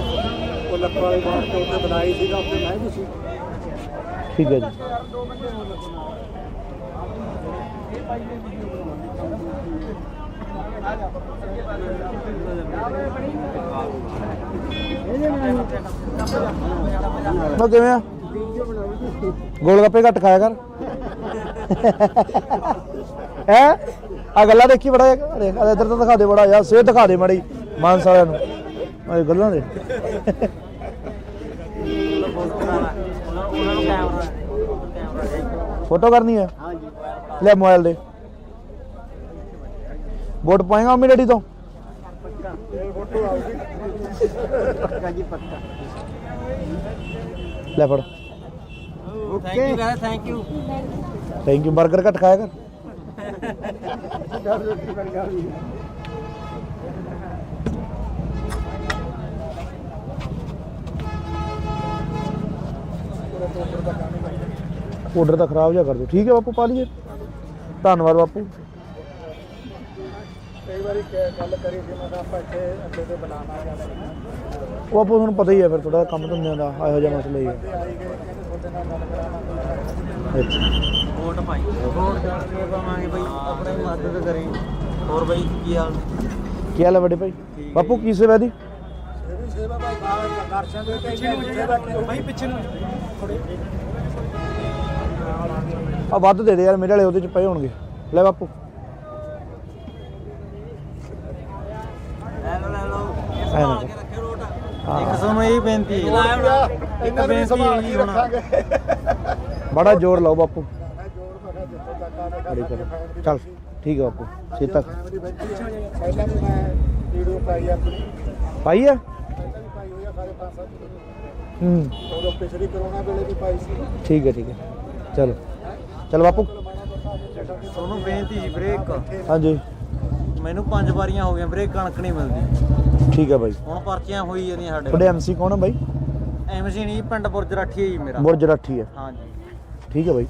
ਉਹ ਲੱਕੜ ਵਾਲੀ ਬਾਤ ਤੇ ਉੱਤੇ ਬਣਾਈ ਸੀਗਾ ਉੱਥੇ ਮੈਂ ਵੀ ਸੀ। ਠੀਕ ਹੈ ਜੀ। ਮੈਂ ਕਿਵੇਂ ਆ? ਗੋਲ ਗੱਪੇ ਘੱਟ ਖਾਇਆ ਕਰ। ਹੈ ਆ ਗੱਲਾਂ ਦੇਖੀ ਬੜਾ ਦੇਖ ਇੱਧਰ ਤਾਂ ਦਿਖਾ ਦੇ ਬੜਾ ਯਾਰ, ਸਿਹਤ ਦਿਖਾ ਦੇ ਮਾੜੀ ਮਾਨਸ ਵਾਲਿਆਂ ਨੂੰ ਇਹ ਗੱਲਾਂ ਦੇ। ਫੋਟੋ ਕਰਨੀ ਹੈ? ਹਾਂ ਜੀ। ਲੈ ਮੋਬਾਈਲ ਦੇ। ਵੋਟ ਪਾਏਗਾ ਮੰਮੀ ਡੈਡੀ ਤੋਂ? ਪੱਕਾ ਜੀ ਪੱਕਾ। ਲੈ ਫੜ। Okay thank you. Thank you. Burger ਘੱਟ ਖਾਇਆ ਕਰ। ਆਰਡਰ ਤਾਂ ਖਰਾਬ ਜਿਹਾ ਕਰ ਦਿਓ। ਠੀਕ ਹੈ ਬਾਪੂ, ਪਾ ਲਈਏ। ਧੰਨਵਾਦ ਬਾਪੂ। ਕਈ ਵਾਰੀ ਗੱਲ ਕਰੀ ਸੀ ਮੈਂ ਕਿਹਾ ਆਪਾਂ ਇੱਥੇ ਅੱਡੇ ਤੇ ਬਣਾਵਾਂਗੇ ਉਹ ਬਾਪੂ ਤੁਹਾਨੂੰ ਪਤਾ ਹੀ ਹੈ ਫਿਰ ਥੋੜਾ ਕੰਮ ਧੰਦਿਆਂ ਦਾ ਇਹੋ ਜਿਹਾ ਮਸਲਾ ਹੀ ਹੈ। ਆਈ ਗਏ ਕਹਿੰਦੇ ਤੁਹਾਡੇ ਨਾਲ ਗੱਲ ਕਰਾਵਾਂਗੇ। ਅੱਛਾ ਵੋਟ ਪਾਈ ਵੋਟ ਕਰਕੇ ਪਾਵਾਂਗੇ ਬਈ ਆਪਣੇ ਮਦਦ ਕਰੇ। ਹੋਰ ਬਈ ਕੀ ਹਾਲ ਕੀ ਹਾਲ ਹੈ ਵੱਡੇ ਭਾਈ? ਬਾਪੂ ਕੀ ਸੇਵਾ ਦੀ? ਇਹ ਵੀ ਸੇਵਾ ਬਾਈ ਦਰਸ਼ਨ ਦੇ ਕੇ ਸੇਵਾ ਕੀ ਬਾਈ ਪਿੱਛੇ ਨੂੰ ਆ ਵੱਧ ਦੇ ਦੇ ਯਾਰ, ਮੇਰੇ ਵਾਲੇ ਉਹਦੇ ਚ ਪਏ ਹੋਣਗੇ। ਲੈ ਬਾਪੂ। ਲੈ ਲਓ ਐਂ ਨਾ ਕੇ ਰੱਖਿਓ ਰੋਟ। ਹਾਂ। ਇੱਕ ਸਾਨੂੰ ਇਹ ਬੇਨਤੀ ਹੈ ਇਹਨਾਂ ਨੂੰ ਸੰਭਾਲ ਕੇ ਰੱਖਾਂਗੇ। ਬੜਾ ਜ਼ੋਰ ਲਾਓ ਬਾਪੂ। ਮੈਂ ਜੋਰ ਮੈਂ ਕਿਹਾ ਜਿੱਥੋਂ ਤੱਕ ਆਵੇ ਬੜੀ ਕਰੋ। ਚੱਲ ਠੀਕ ਹੈ ਬਾਪੂ, ਛੇਤੀ ਤੱਕ ਪਹਿਲਾਂ ਵੀ ਮੈਂ ਵੀਡੀਓ ਪਾਈ ਆਪਣੀ, ਪਾਈ ਆ। ਪਹਿਲਾਂ ਵੀ ਪਾਈ ਹੋਈ ਆ ਸਾਰੇ 5-7 ਹੂੰ ਉਦੋਂ ਪਿਛਲੀ ਕਰੋਨਾ ਵੇਲੇ ਵੀ ਪਾਈ ਸੀ। ਠੀਕ ਹੈ ਚਲੋ ਚਲ ਬਾਪੂ। ਤੁਹਾਨੂੰ ਬੇਨਤੀ ਜੀ ਵੀਰੇ ਇੱਕ, ਹਾਂਜੀ ਮੈਨੂੰ 5 ਵਾਰੀਆਂ ਹੋ ਗਈਆਂ ਵੀਰੇ ਕਣਕ ਨਹੀਂ ਮਿਲਦੀ। ਠੀਕ ਹੈ ਬਾਈ। ਹੁਣ ਪਰਚੀਆਂ ਹੋਈ ਜਾਂਦੀਆਂ ਸਾਡੇ ਤੁਹਾਡੇ ਐਮਸੀ ਕੌਣ ਹੈ ਬਾਈ? ਐਮਸੀ ਨਹੀਂ, ਪਿੰਡ ਬੁਰਜ ਰਾਠੀ ਹੈ ਜੀ ਮੇਰਾ। ਬੁਰਜ ਰਾਠੀ ਹੈ। ਹਾਂਜੀ ਠੀਕ ਹੈ ਬਾਈ,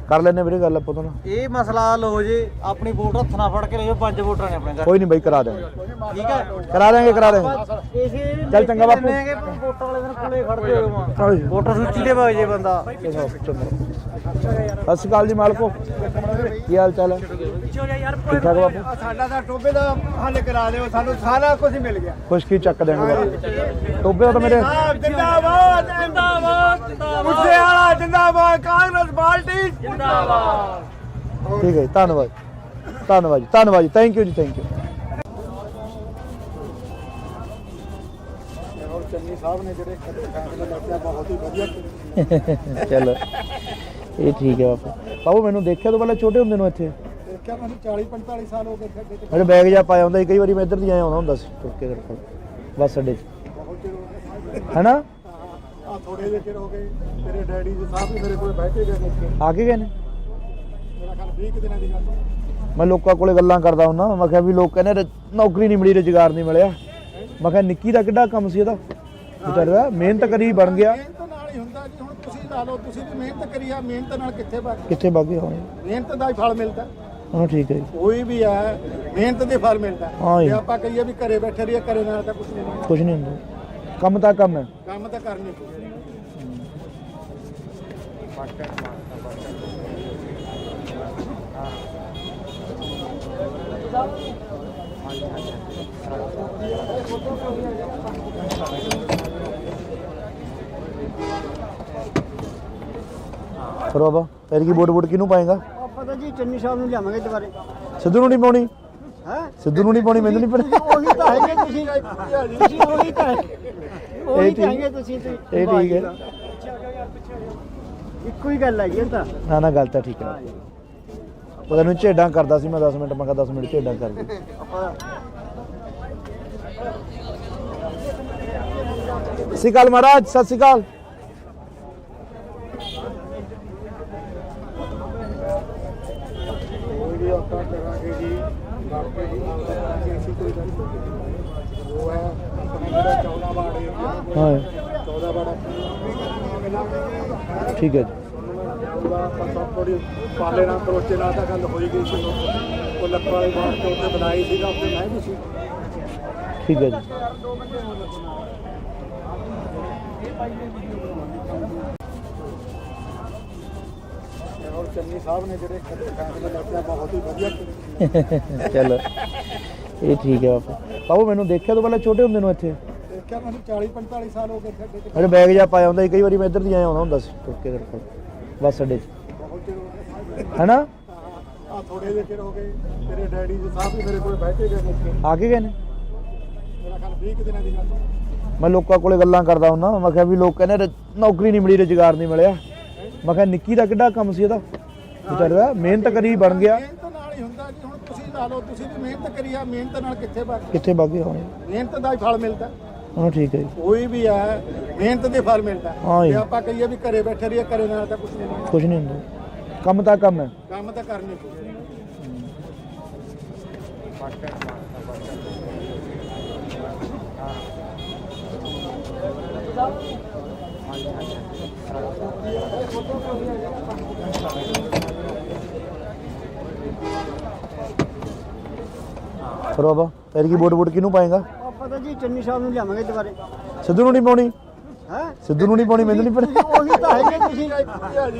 ਕਰ ਲੈਣੇ ਵੀਰੇ ਗੱਲ ਆਪਾਂ ਤੋਂ। ਇਹ ਮਸਲਾ ਹੱਲ ਹੋ ਜੇ, ਆਪਣੀ ਵੋਟ ਹੱਥ ਨਾਲ ਫੜ ਕੇ ਲੈ ਜਾਓ। 5 ਵੋਟਰਾਂ ਨੇ ਆਪਣੇ ਘਰ। ਕੋਈ ਨਹੀਂ ਬਾਈ, ਕਰਾ ਦੇਵਾਂਗੇ। ਠੀਕ ਹੈ, ਕਰਾ ਦੇਵਾਂਗੇ। ਇਸੇ ਚੱਲ ਚੰਗਾ ਬਾਪੂ। ਵੋਟਾਂ ਵਾਲੇ ਦਿਨ ਕੋਲੇ ਖੜਦੇ ਹੋ ਹਾਂਜੀ। ਵੋਟਰ ਸੂਚੀ ਦੇ ਵਗ ਜੇ ਬੰਦਾ। ਸਤਿ ਸ਼੍ਰੀ ਅਕਾਲ ਜੀ ਮਾਲਕੋ, ਕੀ ਹਾਲ ਚਾਲ ਹੈ? ਠੀਕ ਠਾਕ ਬਾਪੂ। ਸਾਡਾ ਤਾਂ ਟੋਬੇ ਦਾ ਹੱਲ ਕਰਾ ਦਿਓ, ਸਾਨੂੰ ਸਾਰਾ ਕੁਝ ਮਿਲ ਗਿਆ। ਖੁਸ਼ਕੀ ਚੱਕ ਦੇਣਗੇ ਬਾਪੂ। ਟੋਬੇ ਦਾ ਤਾਂ ਮੇਰੇ ਜਿੰਦਾਬਾਦ ਜਿੰਦਾਬਾਦ ਮੁੱਦੇ ਵਾਲਾ ਜਿੰਦਾਬਾਦ, ਕਾਂਗਰਸ ਪਾਰਟੀ ਜਿੰਦਾਬਾਦ। ਠੀਕ ਹੈ ਜੀ, ਧੰਨਵਾਦ ਧੰਨਵਾਦ ਜੀ, ਧੰਨਵਾਦ ਜੀ, ਥੈਂਕ ਯੂ ਜੀ, ਥੈਂਕ ਯੂ। ਔਰ ਚੰਨੀ ਸਾਹਿਬ ਨੇ ਜਿਹੜੇ ਫੈਸਲੇ ਲਿਆ ਬਹੁਤ ਹੀ ਵਧੀਆ ਕੀਤੇ। ਚਲੋ ਇਹ ਠੀਕ ਹੈ ਬਾਪੂ। ਬਾਬੂ ਮੈਨੂੰ ਦੇਖਿਆ ਤੋਂ ਪਹਿਲਾਂ ਛੋਟੇ ਹੁੰਦੇ ਨੂੰ ਇੱਥੇ ਦੇਖਿਆ ਮੈਨੂੰ 40-45 ਸਾਲ ਹੋ ਗਏ ਖੱਡੇ ਤੇ। ਮੇਰੇ ਬੈਗ ਜਾ ਪਾਇਆ ਹੁੰਦਾ ਸੀ, ਕਈ ਵਾਰੀ ਮੈਂ ਇੱਧਰ ਦੀ ਆਇਆ ਹੁੰਦਾ ਸੀ ਤੁਰ ਕੇ ਮੇਰੇ ਕੋਲ ਬੱਸ ਅੱਡੇ 'ਚ, ਬਹੁਤ ਚਿਰ ਹੋ ਗਿਆ ਹੈਨਾ? ਆ ਥੋੜੇ ਜਿਹੇ ਚਿਰ ਹੋ ਗਏ। ਤੇਰੇ ਡੈਡੀ ਜੀ ਸਾਹਿਬ ਵੀ ਮੇਰੇ ਕੋਲ ਬੈਠੇ ਗਏ ਨੇ। ਆ ਕੇ ਗਏ ਨੇ? ਮੇਰਾ ਖਿਆਲ 20 ਕੁ ਦਿਨਾਂ ਦੀ ਗੱਲ ਹੈ। ਮੈਂ ਲੋਕਾਂ ਕੋਲੇ ਗੱਲਾਂ ਕਰਦਾ ਹੁੰਦਾ, ਮੈਂ ਕਿਹਾ ਵੀ ਲੋਕ ਕਹਿੰਦੇ ਨੌਕਰੀ ਨਹੀਂ ਮਿਲੀ, ਰੁਜ਼ਗਾਰ ਨਹੀਂ ਮਿਲਿਆ। ਮੈਂ ਕਿਹਾ ਨਿੱਕੀ ਦਾ ਕਿੱਡਾ ਕੰਮ ਸੀ ਇਹਦਾ, ਵਿਚਾਰੇ ਦਾ ਮਿਹਨਤ ਕਰੀ ਬਣ ਗਿਆ। ਮਿਹਨਤ ਨਾਲ ਹੀ ਹੁੰਦਾ ਜੀ। ਹੁਣ ਤੁਸੀਂ ਲਾ ਲਓ, ਤੁਸੀਂ ਵੀ ਮਿਹਨਤ ਕਰੀ ਆ, ਮਿਹਨਤ ਨਾਲ ਕਿੱਥੇ ਵਗ ਕਿੱਥੇ ਵਗ ਗਏ ਹੋਣੇ? ਮਿਹਨਤ ਦਾ ਹੀ ਫਲ ਮਿਲਦਾ। ਹਾਂ ਠੀਕ ਹੈ ਜੀ। ਕੋਈ ਵੀ ਹੈ ਮਿਹਨਤ ਦੇ ਫਲ ਮਿਲਦਾ। ਹਾਂ ਜੀ। ਜੇ ਆਪਾਂ ਕਹੀਏ ਵੀ ਘਰੇ ਬੈਠੇ ਰਹੀਏ, ਘਰੇ ਨਾਲ ਤਾਂ ਕੁਝ ਨਹੀਂ ਮਿਲਦਾ। ਕੁਝ ਨਹੀਂ ਹੁੰਦਾ, ਕੰਮ ਤਾਂ ਕੰਮ ਹੈ। ਕੰਮ ਤਾਂ ਕਰਨੀ ਪਊ। ਫਿਰ ਬਾਬਾ ਫਿਰ ਕੀ ਵੋਟ ਕਿਹਨੂੰ ਪਾਏਗਾ? ਆਪਾਂ ਤਾਂ ਜੀ ਚੰਨੀ ਸਾਹਿਬ ਨੂੰ ਲਿਆਵਾਂਗੇ ਦੁਬਾਰੇ। ਸਿੱਧੂ ਨੂੰ ਨਹੀਂ ਪਾਉਣੀ? ਹੈ ਸਿੱਧੂ ਨੂੰ ਨਹੀਂ ਪਾਉਣੀ, ਮੈਨੂੰ ਨਹੀਂ ਪਤਾ। ਉਹੀ ਤਾਂ ਹੈਗੇ ਤੁਸੀਂ ਉਹੀ ਤਾਂ ਉਹੀ ਤਾਂ ਹੈਗੇ ਤੁਸੀਂ। ਇਹ ਠੀਕ ਹੈ। ਇੱਕੋ ਹੀ ਗੱਲ ਹੈਗੀ ਤਾਂ। ਨਾ ਨਾ ਗੱਲ ਤਾਂ ਠੀਕ ਹੈ। ਪਤਾ ਨਹੀਂ ਝੇਡਾਂ ਕਰਦਾ ਸੀ ਮੈਂ 10 ਮਿੰਟ, ਮੈਂ ਕਿਹਾ 10 ਮਿੰਟ ਝੇਡਾਂ ਕਰ ਦੇ। ਸਤਿ ਸ਼੍ਰੀ ਅਕਾਲ ਮਹਾਰਾਜ, ਸਤਿ ਸ਼੍ਰੀ ਅਕਾਲ। ਵੀ ਆਪਾਂ ਕਰਾਂਗੇ ਜੀ ਬਾਕੀ ਜੀ ਕਰਾਂਗੇ ਅਸੀਂ ਕੋਈ ਗੱਲ ਨਹੀਂ। ਉਹ ਹੈ ਆਪਣੇ ਜਿਹੜਾ 14 ਵਾਰਡ ਏਰੀਆ, ਹਾਂ 14 ਵਾਰਡ ਠੀਕ ਹੈ ਜੀ। ਉਹਦਾ ਆਪਾਂ ਸਭ ਥੋੜੀ ਪਾਲੇ ਨਾਲ ਕਰੋਚੇ ਨਾਲ ਤਾਂ ਗੱਲ ਹੋਈ ਗਈ ਸੀ। ਉਹ ਲੱਕੜ ਵਾਲੇ ਬਾਹਰ ਤੋਂ ਉੱਤੇ ਬਣਾਈ ਸੀਗਾ, ਉੱਤੇ ਮੈਂ ਵੀ ਸੀ। ਠੀਕ ਹੈ ਜੀ। ਔਰ ਚੰਨੀ ਸਾਹਿਬ ਨੇ ਜਿਹੜੇ ਫੈਸਲੇ ਲਿਆ ਬਹੁਤ ਹੀ ਵਧੀਆ ਕੀਤੇ। ਚਲੋ ਇਹ ਠੀਕ ਹੈ ਬਾਪੂ। ਬਾਬੂ ਮੈਨੂੰ ਦੇਖਿਆ ਤੋਂ ਪਹਿਲਾਂ ਛੋਟੇ ਹੁੰਦੇ ਨੂੰ ਇੱਥੇ ਦੇਖਿਆ ਮੈਨੂੰ 40-45 ਸਾਲ ਹੋ ਗਏ ਖੱਡੇ ਤੇ। ਮੇਰੇ ਬੈਗ ਜਾ ਪਾਇਆ ਹੁੰਦਾ ਸੀ, ਕਈ ਵਾਰੀ ਮੈਂ ਇੱਧਰ ਦੀ ਆਇਆ ਹੁੰਦਾ ਸੀ ਤੁਰ ਕੇ ਮੇਰੇ ਕੋਲ ਬੱਸ ਅੱਡੇ 'ਚ, ਬਹੁਤ ਚਿਰ ਹੋ ਗਏ। ਹੈਨਾ? ਆ ਥੋੜੇ ਜਿਹੇ ਚਿਰ ਹੋ ਗਏ। ਤੇਰੇ ਡੈਡੀ ਜੀ ਸਾਹਿਬ ਵੀ ਮੇਰੇ ਕੋਲ ਬੈਠੇ ਗਏ ਨੇ। ਆ ਕੇ ਗਏ ਨੇ? ਮੇਰਾ ਖਿਆਲ 20 ਕੁ ਦਿਨਾਂ ਦੀ ਗੱਲ ਹੈ। ਮੈਂ ਲੋਕਾਂ ਕੋਲੇ ਗੱਲਾਂ ਕਰਦਾ ਹੁੰਦਾ, ਮੈਂ ਕਿਹਾ ਵੀ ਲੋਕ ਕਹਿੰਦੇ ਨੌਕਰੀ ਨਹੀਂ ਮਿਲੀ, ਰੁਜ਼ਗਾਰ ਨਹੀਂ ਮਿਲਿਆ। ਮੈਂ ਕਿਹਾ ਨਿੱਕੀ ਦਾ ਕਿੱਡਾ ਕੰਮ ਸੀ ਇਹਦਾ, ਵਿਚਾਰੇ ਦਾ ਮਿਹਨਤ ਕਰੀ ਬਣ ਗਿਆ। ਮਿਹਨਤ ਨਾਲ ਹੀ ਹੁੰਦਾ ਜੀ। ਹੁਣ ਤੁਸੀਂ ਲਾ ਲਓ, ਤੁਸੀਂ ਵੀ ਮਿਹਨਤ ਕਰੀ ਆ, ਮਿਹਨਤ ਨਾਲ ਕਿੱਥੇ ਵਗ ਕਿੱਥੇ ਵਗ ਗਏ ਹੋਣੇ? ਮਿਹਨਤ ਦਾ ਹੀ ਫਲ ਮਿਲਦਾ। ਹਾਂ ਠੀਕ ਹੈ ਜੀ। ਕੋਈ ਵੀ ਹੈ ਮਿਹਨਤ ਦੇ ਫਲ ਮਿਲਦਾ। ਹਾਂ ਜੀ। ਜੇ ਆਪਾਂ ਕਹੀਏ ਵੀ ਘਰੇ ਬੈਠੇ ਰਹੀਏ, ਘਰੇ ਨਾਲ ਤਾਂ ਕੁਝ ਨਹੀਂ ਮਿਲਦਾ। ਕੁਝ ਨਹੀਂ ਹੁੰਦਾ, ਕੰਮ ਤਾਂ ਕੰਮ ਹੈ। ਕੰਮ ਤਾਂ ਕਰਨੀ ਪਊ। ਫਿਰ ਬਾਬਾ ਫਿਰ ਕੀ ਵੋਟ ਕਿਹਨੂੰ ਪਾਏਗਾ? ਆਪਾਂ ਤਾਂ ਜੀ ਚੰਨੀ ਸਾਹਿਬ ਨੂੰ ਲਿਆਵਾਂਗੇ ਦੁਬਾਰੇ। ਸਿੱਧੂ ਨੂੰ ਨਹੀਂ ਪਾਉਣੀ? ਹੈ ਸਿੱਧੂ ਨੂੰ ਨਹੀਂ ਪਾਉਣੀ, ਮੈਨੂੰ ਨਹੀਂ ਪਤਾ। ਉਹੀ ਤਾਂ ਹੈਗੇ ਤੁਸੀਂ ਉਹੀ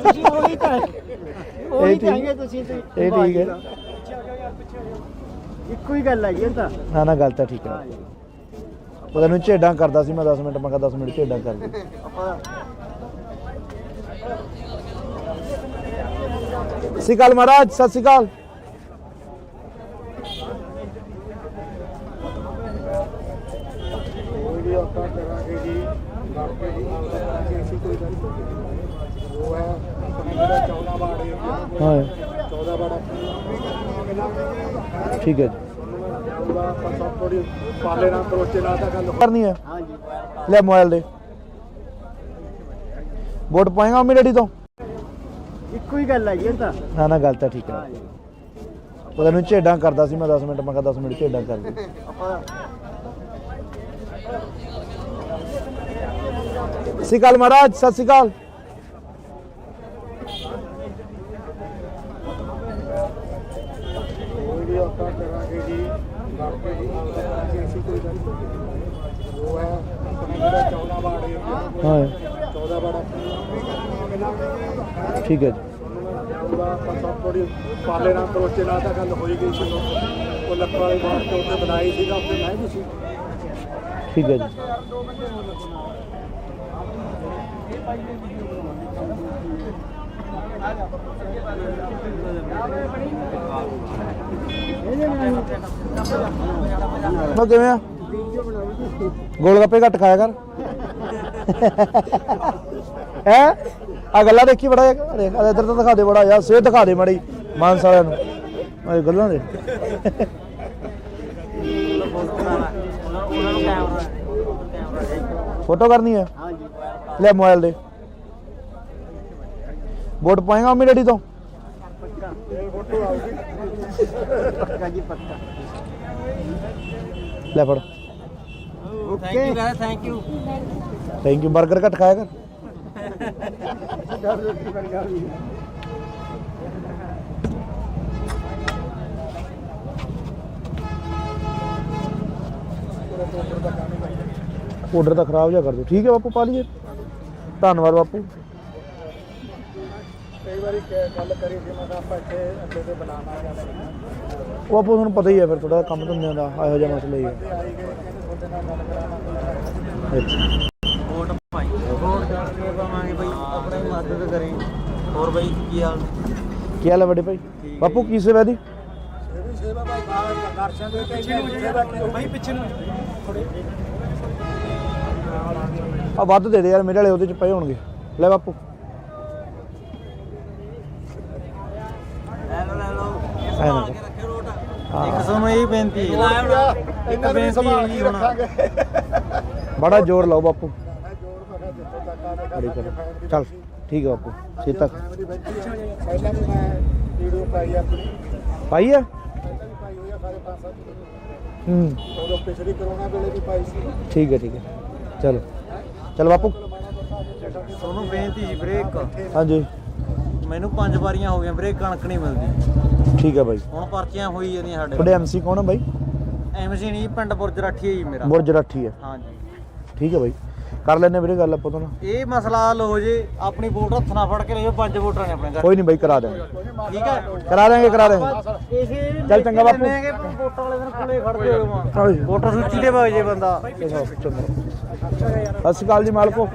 ਤਾਂ ਉਹੀ ਤਾਂ ਹੈਗੇ ਤੁਸੀਂ ਇਹ ਠੀਕ ਹੈ। ਇੱਕੋ ਹੀ ਗੱਲ ਹੈਗੀ ਇਹ ਤਾਂ। ਨਾ ਨਾ ਗੱਲ ਤਾਂ ਠੀਕ ਹੈ। ਉਹ ਤੈਨੂੰ ਝੇਡਾਂ ਕਰਦਾ ਸੀ ਮੈਂ 10 ਮਿੰਟ, ਮੈਂ ਕਿਹਾ 10 ਮਿੰਟ ਝੇਡਾਂ ਕਰ ਦੇ। ਆਪਾਂ ਸਤਿ ਸ਼੍ਰੀ ਅਕਾਲ ਮਹਾਰਾਜ, ਸਤਿ ਸ਼੍ਰੀ ਅਕਾਲ। ਕੋਈ ਵੀ ਆਪਾਂ ਕਰਾਂਗੇ ਜੀ ਕਰਕੇ ਜੀ ਕਰਾਂਗੇ ਅਸੀਂ ਕੋਈ ਗੱਲ ਨਹੀਂ। ਉਹ ਹੈ ਆਪਣੇ ਜਿਹੜਾ 14 ਵਾਰਡ ਏਰੀਆ ਹਾਂ 14 ਵਾਰਡ ਠੀਕ ਹੈ ਜੀ। ਜਾਊਗਾ ਆਪਾਂ ਸਭ ਥੋੜੀ ਪਾਲੇ ਨਾਲ ਕਰੋਚੇ ਨਾਲ ਤਾਂ ਗੱਲ ਕਰਨੀ ਹੈ, ਹਾਂ ਜੀ ਲੈ ਮੋਬਾਈਲ ਦੇ। ਵੋਟ ਪਾਏਗਾ ਮੰਮੀ ਡੈਡੀ ਤੋਂ? ਇੱਕੋ ਹੀ ਗੱਲ ਹੈਗੀ ਇਹ ਤਾਂ। ਨਾ ਨਾ ਗੱਲ ਤਾਂ ਠੀਕ ਹੈ। ਉਹ ਤੈਨੂੰ ਝੇਡਾਂ ਕਰਦਾ ਸੀ ਮੈਂ 10 ਮਿੰਟ, ਮੈਂ ਕਿਹਾ 10 ਮਿੰਟ ਝੇਡਾਂ ਕਰ ਦੇ। ਆਪਾਂ ਸਤਿ ਸ਼੍ਰੀ ਅਕਾਲ ਮਹਾਰਾਜ, ਸਤਿ ਸ਼੍ਰੀ ਅਕਾਲ। ਕੋਈ ਵੀ ਆਪਾਂ ਕਰਾਂਗੇ ਜੀ ਕਰਕੇ ਜੀ ਕਰਾਂਗੇ ਅਸੀਂ ਕੋਈ ਗੱਲ ਨਹੀਂ। ਉਹ ਹੈ ਆਪਣੇ ਜਿਹੜਾ 14 ਵਾਰਡ ਏਰੀਆ ਹਾਂ 14 ਵਾਰਡ ਠੀਕ ਹੈ ਜੀ। ਜਾਊਗਾ ਆਪਾਂ ਸਭ ਥੋੜੀ ਪਾਲੇ ਨਾਲ ਕਰੋਚੇ ਨਾਲ ਤਾਂ ਗੱਲ ਹੋਈ ਗਈ ਸੀ। ਉਹ ਲੱਖਾਂ ਵਾਲੀ ਬਾਤ ਤੇ ਉੱਥੇ ਬਣਾਈ ਸੀਗਾ, ਉੱਥੇ ਮੈਂ ਵੀ ਸੀ। ਠੀਕ ਹੈ ਜੀ। ਉਹ ਕਿਵੇਂ ਆ? ਗੋਲ ਗੱਪੇ ਘੱਟ ਖਾਇਆ ਕਰ। ਹੈ ਆ ਗੱਲਾਂ ਦੇਖੀ ਬੜਾ ਦੇਖ ਇੱਧਰ ਤਾਂ ਦਿਖਾ ਦੇ ਬੜਾ ਯਾਰ, ਸਿਹਤ ਦਿਖਾ ਦੇ ਮਾੜੀ ਮਾਨਸ ਵਾਲਿਆਂ ਨੂੰ ਇਹ ਗੱਲਾਂ ਦੇ। ਫੋਟੋ ਕਰਨੀ ਹੈ, ਹਾਂ ਜੀ ਲੈ ਮੋਬਾਈਲ ਦੇ। ਵੋਟ ਪਾਏਗਾ ਮੰਮੀ ਡੈਡੀ ਤੋਂ? ਪੱਕਾ ਜੀ ਪੱਕਾ। ਲੈ ਫੜ। Okay thank you. Thank you. Burger ਘੱਟ ਖਾਇਆ ਕਰ। ਆਰਡਰ ਤਾਂ ਖਰਾਬ ਜਿਹਾ ਕਰ ਦਿਓ। ਠੀਕ ਹੈ ਬਾਪੂ, ਪਾ ਲਈਏ। ਧੰਨਵਾਦ ਬਾਪੂ। ਕਈ ਵਾਰੀ ਗੱਲ ਕਰੀ ਸੀ ਮੈਂ ਕਿਹਾ ਆਪਾਂ ਇੱਥੇ ਅੱਡੇ ਤੇ ਬਣਾਉਣਾ ਜਾਂਦਾ ਉਹ ਬਾਪੂ ਤੁਹਾਨੂੰ ਪਤਾ ਹੀ ਹੈ ਫਿਰ ਥੋੜਾ ਕੰਮ ਧੰਦਿਆਂ ਦਾ ਇਹੋ ਜਿਹਾ ਮਸਲਾ ਹੀ ਹੈ। ਆਈ ਗਏ ਕਹਿੰਦੇ ਤੁਹਾਡੇ ਨਾਲ ਗੱਲ ਕਰਾਉਣਾ। ਅੱਛਾ ਵੋਟ ਭਾਈ ਵੋਟ ਕਰਕੇ ਪਾਵਾਂਗੇ ਬਈ, ਆਪਣੀ ਮਦਦ ਕਰੇ। ਹੋਰ ਬਈ ਕੀ ਹਾਲ? ਕੀ ਹਾਲ ਹੈ ਵੱਡੇ ਭਾਈ? ਬਾਪੂ ਕੀ ਸੇਵਾ ਦੀ? ਇਹ ਵੀ ਸੇਵਾ ਭਾਈ ਦਰਸ਼ਨ ਦੇ ਕੇ ਭਾਈ ਪਿੱਛੇ ਨੂੰ ਆ ਵੱਧ ਦੇ ਦੇ ਯਾਰ, ਮੇਰੇ ਵਾਲੇ ਉਹਦੇ ਚ ਪਏ ਹੋਣਗੇ। ਲੈ ਬਾਪੂ। ਲੈ ਲਓ ਐਂ ਨਾ ਕੇ ਰੱਖਿਓ ਰੋਟ। ਹਾਂ। ਇੱਕ ਤੁਹਾਨੂੰ ਇਹ ਬੇਨਤੀ ਹੈ, ਇੱਕ ਬੇਨਤੀ ਹੈ ਹੁਣ ਬੜਾ ਜ਼ੋਰ ਲਾਓ ਬਾਪੂ। ਮੈਂ ਜੋੜ ਮੈਂ ਜਿੱਥੇ ਤੱਕ ਆਵੇ ਬੜੀ ਕਰ ਚੱਲ ਠੀਕ ਹੈ ਬਾਪੂ। ਸੀਤਾ ਪਹਿਲਾਂ ਵੀ ਮੈਂ ਵੀਡੀਓ ਪਾਈ ਆਪਣੀ, ਪਾਈ ਹੈ। ਪਹਿਲਾਂ ਵੀ ਪਾਈ ਹੋਈ ਆ ਸਾਰੇ 5-7 ਹੂੰ ਉਦੋਂ ਪਿਛਲੀ ਕਰੋਨਾ ਵੇਲੇ ਵੀ ਪਾਈ ਸੀ। ਠੀਕ ਹੈ ਠੀਕ ਹੈ। ਚਲੋ ਚਲ ਬਾਪੂ। ਤੁਹਾਨੂੰ ਬੇਨਤੀ ਜੀ ਵੀਰੇ, ਇੱਕ ਹਾਂਜੀ ਮੈਨੂੰ 5 ਵਾਰੀਆਂ ਹੋ ਗਈਆਂ ਵੀਰੇ, ਕਣਕ ਨਹੀਂ ਮਿਲਦੀ। ਠੀਕ ਹੈ ਬਾਈ। ਹੁਣ ਪਰਚੀਆਂ ਹੋਈ ਜਾਂਦੀਆਂ ਸਾਡੇ। ਤੁਹਾਡੇ ਐਮਸੀ ਕੌਣ ਹੈ ਬਾਈ? ਐਮਸੀ ਨਹੀਂ, ਪਿੰਡ ਬੁਰਜ ਰਾਠੀ ਹੈ ਜੀ ਮੇਰਾ। ਬੁਰਜ ਰਾਠੀ ਹੈ। ਹਾਂਜੀ ਠੀਕ ਹੈ ਬਾਈ, ਕਰ ਲੈਣੇ ਵੀਰੇ ਗੱਲ ਆਪਾਂ ਤੋਂ ਨਾ। ਇਹ ਮਸਲਾ ਹੱਲ ਹੋ ਜੇ, ਆਪਣੀ ਵੋਟ ਹੱਥ ਨਾਲ ਫੜ ਕੇ ਲਿਓ। 5 ਵੋਟਾਂ ਨੇ ਆਪਣੇ ਘਰ, ਕੋਈ ਨਹੀਂ ਬਾਈ, ਕਰਾ ਦੇਵਾਂਗੇ। ਠੀਕ ਹੈ? ਕਰਾ ਦੇਵਾਂਗੇ ਕਰਾ ਦੇਵਾਂਗੇ। ਇਸੇ ਚੱਲ ਚੰਗਾ ਬਾਪੂ। ਵੋਟਾਂ ਵਾਲੇ ਦਿਨ ਕੋਲੇ ਖੜਦੇ ਹੋ, ਹਾਂਜੀ। ਵੋਟਰ ਸੂਚੀ ਦੇ ਭਾਈ ਜੇ ਬੰਦਾ। ਚੰਗਾ। ਸਤਿ ਸ਼੍ਰੀ ਅਕਾਲ ਜੀ ਮਾਲਕੋ,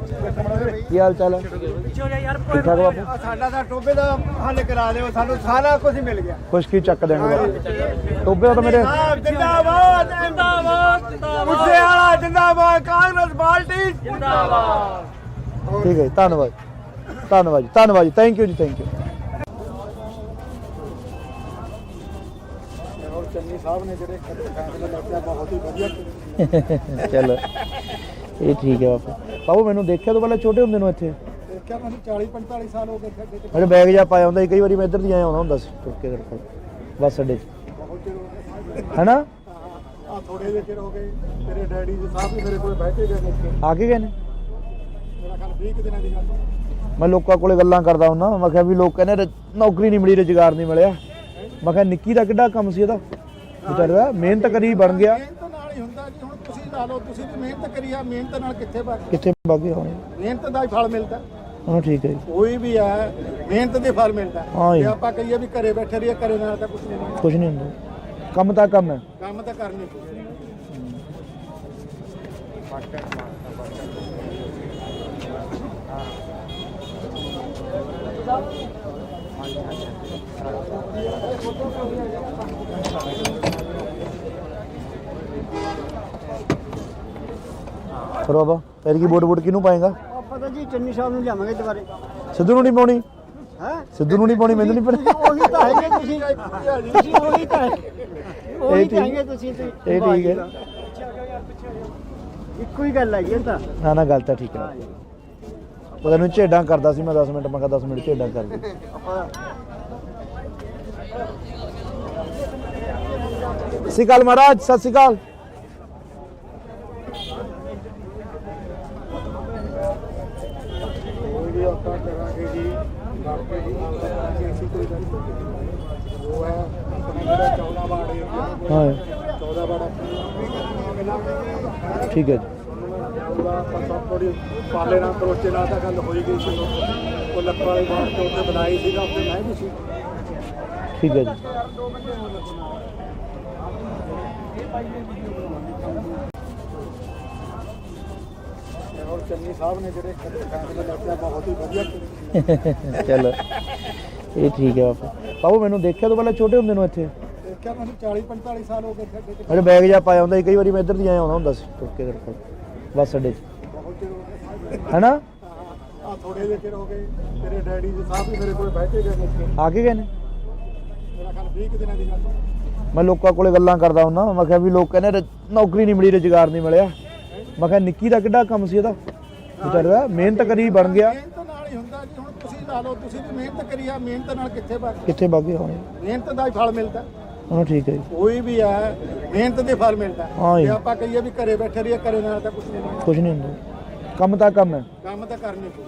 ਕੀ ਹਾਲ ਚਾਲ ਹੈ? ਠੀਕ ਠਾਕ ਬਾਪੂ। ਸਾਡਾ ਤਾਂ ਟੋਬੇ ਦਾ ਹੱਲ ਕਰਾ ਦਿਓ, ਸਾਨੂੰ ਸਾਰਾ ਕੁਝ ਮਿਲ ਗਿਆ। ਕੁਛ ਕੀ ਚੱਕ ਦੇਣਗੇ ਬਾਪੂ। ਟੋਬੇ ਤਾਂ ਮੇਰੇ ਜਿੰਦਾਬਾਦ ਜਿੰਦਾਬਾਦ ਜਿੰਦਾਬਾਦ, ਮੁੱਸੇ ਵਾਲਾ ਜਿੰਦਾਬਾਦ, ਕਾਂਗਰਸ ਪਾਰਟੀ ਜਿੰਦਾਬਾਦ। ਠੀਕ ਹੈ ਜੀ, ਧੰਨਵਾਦ ਧੰਨਵਾਦ ਜੀ, ਧੰਨਵਾਦ ਜੀ, ਥੈਂਕ ਯੂ ਜੀ, ਥੈਂਕ ਯੂ। ਔਰ ਚੰਨੀ ਸਾਹਿਬ ਨੇ ਜਿਹੜੇ ਫੈਸਲਾ ਲਿਆ ਬਹੁਤ ਹੀ ਵਧੀਆ ਕੀਤਾ। ਚਲੋ ਇਹ ਠੀਕ ਹੈ ਬਾਪੂ। ਬਾਬੂ ਮੈਨੂੰ ਦੇਖਿਆ ਤੋਂ ਪਹਿਲਾਂ ਛੋਟੇ ਹੁੰਦੇ ਨੂੰ ਇੱਥੇ ਦੇਖਿਆ ਮੈਨੂੰ 40-45 ਸਾਲ ਹੋ ਗਏ ਅੱਡੇ ਤੇ ਮੇਰੇ ਬੈਗ ਜਾ ਪਾਇਆ ਹੁੰਦਾ ਸੀ। ਕਈ ਵਾਰੀ ਮੈਂ ਇੱਧਰ ਦੀ ਆਇਆ ਆਉਂਦਾ ਹੁੰਦਾ ਸੀ ਤੁਰ ਕੇ ਕੋਲ ਬੱਸ ਅੱਡੇ 'ਚ, ਬਹੁਤ ਚਿਰ ਹੋ ਗਏ। ਹੈਨਾ? ਆ ਥੋੜੇ ਜਿਹੇ ਚਿਰ ਹੋ ਗਏ ਤੇਰੇ ਡੈਡੀ ਜੀ ਸਾਹਿਬ ਵੀ ਮੇਰੇ ਕੋਲ ਬੈਠੇ ਗਏ ਨੇ ਇੱਥੇ। ਆ ਕੇ ਗਏ ਨੇ? ਮੇਰਾ ਮੇਰਾ ਖਿਆਲ 20 ਦਿਨਾਂ ਦੀ ਗੱਲ ਮੈਂ ਲੋਕਾਂ ਕੋਲੇ ਗੱਲਾਂ ਕਰਦਾ ਹੁੰਦਾ, ਮੈਂ ਕਿਹਾ ਵੀ ਲੋਕ ਕਹਿੰਦੇ ਨੌਕਰੀ ਨਹੀਂ ਮਿਲੀ, ਰੁਜ਼ਗਾਰ ਨਹੀਂ ਮਿਲਿਆ। ਮੈਂ ਕਿਹਾ ਨਿੱਕੀ ਦਾ ਕਿੱਡਾ ਕੰਮ ਸੀ ਇਹਦਾ ਵਿਚਾਰੇ ਦਾ, ਮਿਹਨਤ ਕਰੀ ਬਣ ਗਿਆ। ਮਿਹਨਤ ਨਾਲ ਹੀ ਹੁੰਦਾ ਜੀ। ਹੁਣ ਤੁਸੀਂ ਲਾ ਲਓ, ਤੁਸੀਂ ਵੀ ਮਿਹਨਤ ਕਰੀ ਆ, ਮਿਹਨਤ ਨਾਲ ਕਿੱਥੇ ਕਿੱਥੇ ਬਾਗੇ ਹੋਣੇ। ਮਿਹਨਤ ਦਾ ਹੀ ਫਲ ਮਿਲਦਾ। ਹਾਂ ਠੀਕ ਹੈ ਜੀ, ਕੋਈ ਵੀ ਹੈ ਮਿਹਨਤ ਦੇ ਫਲ ਮਿਲਦਾ। ਹਾਂ ਜੀ। ਜੇ ਆਪਾਂ ਕਹੀਏ ਵੀ ਘਰੇ ਬੈਠੇ ਰਹੀਏ, ਘਰੇ ਨਾਲ ਤਾਂ ਕੁਝ ਨਹੀਂ ਹੁੰਦਾ। ਕੁਝ ਨਹੀਂ ਹੁੰਦਾ, ਕੰਮ ਤਾਂ ਕੰਮ ਹੈ। ਕੰਮ ਤਾਂ ਕਰਨੀ ਪਊ। ਫਿਰ ਬਾਬਾ ਫਿਰ ਕੀ ਵੋਟ ਕਿਹਨੂੰ ਪਾਏਗਾ? ਆਪਾਂ ਤਾਂ ਜੀ ਚੰਨੀ ਸਾਹਿਬ ਨੂੰ ਲਿਆਵਾਂਗੇ ਦੁਬਾਰੇ। ਸਿੱਧੂ ਨੂੰ ਨਹੀਂ ਪਾਉਣੀ? ਹੈ ਸਿੱਧੂ ਨੂੰ ਨਹੀਂ ਪਾਉਣੀ, ਮੈਨੂੰ ਨਹੀਂ ਪਤਾ। ਉਹੀ ਤਾਂ ਹੈਗੇ ਤੁਸੀਂ ਉਹੀ ਤਾਂ ਉਹੀ ਤਾਂ ਹੈਗੇ ਤੁਸੀਂ ਤੇ ਇਹ ਠੀਕ ਹੈ। ਇੱਕੋ ਹੀ ਗੱਲ ਹੈ ਜੀ ਇਹ ਤਾਂ। ਨਾ ਗੱਲ ਤਾਂ ਠੀਕ ਹੈ। ਉਹ ਤੈਨੂੰ ਝੇਡਾਂ ਕਰਦਾ ਸੀ ਮੈਂ 10 ਮਿੰਟ, ਮੈਂ ਕਿਹਾ 10 ਮਿੰਟ ਝੇਡਾਂ ਕਰ ਦੇ। ਸਤਿ ਸ਼੍ਰੀ ਅਕਾਲ ਮਹਾਰਾਜ, ਸਤਿ ਸ਼੍ਰੀ ਅਕਾਲ। ਕੋਈ ਵੀ ਆਪਾਂ ਕਰਾਂਗੇ ਜੀ, ਕਰਕੇ ਜੀ ਕਰਾਂਗੇ ਅਸੀਂ। ਕੋਈ ਗੱਲ ਨਹੀਂ। ਉਹ ਹੈ ਆਪਣਾ ਜਿਹੜਾ 14 ਵਾਰਡ ਹੈ, ਹਾਂ 14 ਵਾਰਡ ਠੀਕ ਹੈ ਜੀ। ਉਹਦਾ ਆਪਾਂ ਥੋੜੀ ਪਾਲੇ ਨਾਲ ਕਰੋਚੇ ਨਾਲ ਤਾਂ ਗੱਲ ਹੋਈ ਗਈ ਸੀ। ਉਹ ਲੱਕੜ ਵਾਲੀ ਬਾਤ ਤੋਂ ਉੱਤੇ ਬਣਾਈ ਸੀਗਾ, ਉੱਤੇ ਮੈਂ ਵੀ ਸੀ। ਠੀਕ ਹੈ ਜੀ। ਔਰ ਚੰਨੀ ਸਾਹਿਬ ਨੇ ਜਿਹੜੇ ਫੈਸਲੇ ਲਿਆ ਬਹੁਤ ਹੀ ਵਧੀਆ ਕੀਤੇ। ਚਲੋ ਇਹ ਠੀਕ ਹੈ ਬਾਪੂ। ਬਾਬੂ ਮੈਨੂੰ ਦੇਖਿਆ ਤੋਂ ਪਹਿਲਾਂ ਛੋਟੇ ਹੁੰਦੇ ਨੂੰ ਇੱਥੇ ਦੇਖਿਆ ਮੈਨੂੰ 40-45 ਸਾਲ ਹੋ ਗਏ ਸਾਡੇ ਚ। ਮੇਰੇ ਬੈਗ ਜਾ ਪਾਇਆ ਹੁੰਦਾ ਸੀ, ਕਈ ਵਾਰੀ ਮੈਂ ਇੱਧਰ ਦੀ ਆਇਆ ਆਉਂਦਾ ਹੁੰਦਾ ਸੀ ਤੁਰ ਕੇ ਕਰਕੇ ਬੱਸ ਅੱਡੇ 'ਚ, ਬਹੁਤ ਚਿਰ ਹੋ ਗਿਆ। ਹੈਨਾ? ਆ ਥੋੜੇ ਜਿਹੇ ਚਿਰ ਹੋ ਗਏ। ਤੇਰੇ ਡੈਡੀ ਜੀ ਸਾਹਿਬ ਵੀ ਮੇਰੇ ਕੋਲ ਬੈਠੇ ਗਏ ਨੇ ਇੱਥੇ। ਆ ਕੇ ਗਏ ਨੇ? ਮੇਰਾ ਖਿਆਲ 20 ਦਿਨਾਂ ਦੀ ਗੱਲ। ਮੈਂ ਲੋਕਾਂ ਕੋਲੇ ਗੱਲਾਂ ਕਰਦਾ ਹੁੰਦਾ, ਮੈਂ ਕਿਹਾ ਵੀ ਲੋਕ ਕਹਿੰਦੇ ਨੌਕਰੀ ਨਹੀਂ ਮਿਲੀ, ਰੁਜ਼ਗਾਰ ਨਹੀਂ ਮਿਲਿਆ। ਮੈਂ ਕਿਹਾ ਨਿੱਕੀ ਦਾ ਕਿੱਡਾ ਕੰਮ ਸੀ ਇਹਦਾ ਵਿਚਾਰੇ ਦਾ, ਮਿਹਨਤ ਕਰੀ ਬਣ ਗਿਆ। ਮਿਹਨਤ ਨਾਲ ਹੀ ਹੁੰਦਾ ਜੀ। ਹੁਣ ਤੁਸੀਂ ਲਾ ਲਓ, ਤੁਸੀਂ ਵੀ ਮਿਹਨਤ ਕਰੀ ਆ, ਮਿਹਨਤ ਨਾਲ ਕਿੱਥੇ ਬਾਗੇ ਹੋਣੇ। ਮਿਹਨਤ ਦਾ ਹੀ ਫਲ ਮਿਲਦਾ। ਹਾਂ ਠੀਕ ਹੈ ਜੀ। ਕੋਈ ਵੀ ਹੈ ਮਿਹਨਤ ਦੇ ਫਲ ਮਿਲਦਾ। ਹਾਂ ਜੀ। ਜੇ ਆਪਾਂ ਕਹੀਏ ਵੀ ਘਰੇ ਬੈਠੇ ਰਹੀਏ, ਘਰੇ ਨਾਲ ਤਾਂ ਕੁਝ ਨਹੀਂ ਹੁੰਦਾ। ਕੁਝ ਨਹੀਂ ਹੁੰਦਾ, ਕੰਮ ਤਾਂ ਕੰਮ ਹੈ। ਕੰਮ ਤਾਂ ਕਰਨੀ ਪਊ।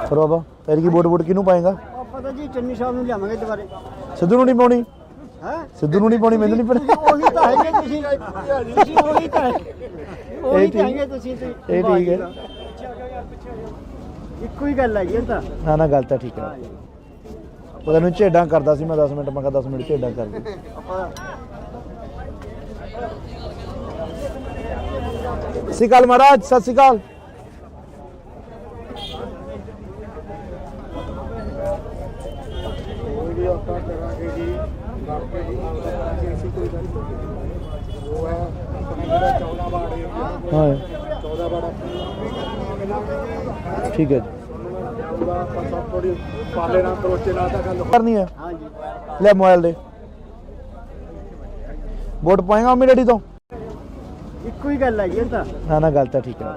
ਫਿਰ ਬਾਬਾ ਫਿਰ ਕੀ ਵੋਟ ਕਿਹਨੂੰ ਪਾਏਗਾ? ਆਪਾਂ ਤਾਂ ਜੀ ਚੰਨੀ ਸਾਹਿਬ ਨੂੰ ਲਿਆਵਾਂਗੇ ਦੁਬਾਰੇ। ਸਿੱਧੂ ਨੂੰ ਨਹੀਂ ਪਾਉਣੀ? ਹੈ ਸਿੱਧੂ ਨੂੰ ਨਹੀਂ ਪਾਉਣੀ, ਮੈਨੂੰ ਨਹੀਂ ਪਤਾ। ਉਹੀ ਤਾਂ ਹੈਗੇ ਤੁਸੀਂ ਉਹੀ ਤਾਂ ਹੈਗੇ ਤੁਸੀਂ ਤੇ ਇਹ ਠੀਕ ਹੈ। ਇੱਕੋ ਹੀ ਗੱਲ ਹੈ ਜੀ ਇਹ ਤਾਂ। ਨਾ ਗੱਲ ਤਾਂ ਠੀਕ ਹੈ। ਉਹ ਤੈਨੂੰ ਝੇਡਾਂ ਕਰਦਾ ਸੀ ਮੈਂ 10 ਮਿੰਟ, ਮੈਂ ਕਿਹਾ 10 ਮਿੰਟ ਝੇਡਾਂ ਕਰ ਦੇ। ਸਤਿ ਸ਼੍ਰੀ ਅਕਾਲ ਮਹਾਰਾਜ, ਸਤਿ ਸ਼੍ਰੀ ਅਕਾਲ। ਕੋਈ ਵੀ ਆਪਾਂ ਕਰਾਂਗੇ ਜੀ, ਕਰਕੇ ਜੀ ਕਰਾਂਗੇ ਅਸੀਂ। ਕੋਈ ਗੱਲ ਨਹੀਂ। ਉਹ ਹੈ ਆਪਣਾ ਜਿਹੜਾ 14 ਵਾਰਡ ਹੈ, ਹਾਂ 14 ਵਾਰਡ ਠੀਕ ਹੈ ਜੀ। ਉਹਦਾ ਆਪਾਂ ਥੋੜੀ ਪਾਲੇ ਨਾਲ ਕਰੋਚੇ ਨਾਲ ਤਾਂ ਗੱਲ ਕਰਨੀ ਹੈ। ਹਾਂ ਜੀ। ਲੈ ਮੋਬਾਈਲ ਦੇ ਵੋਟ ਪਾਏਗਾ ਮੰਮੀ ਡੈਡੀ ਤੋਂ? ਇੱਕੋ ਹੀ ਗੱਲ ਹੈ ਜੀ ਇਹ ਤਾਂ। ਨਾ ਗੱਲ ਤਾਂ ਠੀਕ ਹੈ।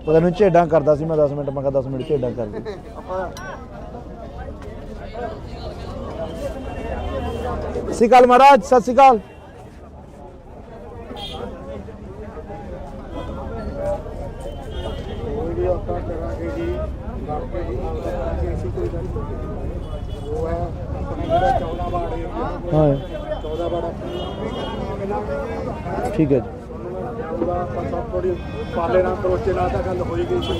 ਉਹ ਤੈਨੂੰ ਝੇਡਾਂ ਕਰਦਾ ਸੀ ਮੈਂ 10 ਮਿੰਟ, ਮੈਂ ਕਿਹਾ 10 ਮਿੰਟ ਝੇਡਾਂ ਕਰ ਦੇ। ਸਤਿ ਸ਼੍ਰੀ ਅਕਾਲ ਮਹਾਰਾਜ, ਸਤਿ ਸ਼੍ਰੀ ਅਕਾਲ। ਕੋਈ ਵੀ ਆਪਾਂ ਕਰਾਂਗੇ ਜੀ, ਕਰਕੇ ਜੀ ਕਰਾਂਗੇ ਅਸੀਂ। ਕੋਈ ਗੱਲ ਨਹੀਂ। ਉਹ ਹੈ ਆਪਣਾ ਜਿਹੜਾ 14 ਵਾਰਡ ਹੈ, ਹਾਂ 14 ਵਾਰਡ ਠੀਕ ਹੈ ਜੀ। ਉਹਦਾ ਆਪਾਂ ਥੋੜੀ ਪਾਲੇ ਨਾਲ ਕਰੋਚੇ ਨਾਲ ਤਾਂ ਗੱਲ ਹੋਈ ਗਈ ਸੀ।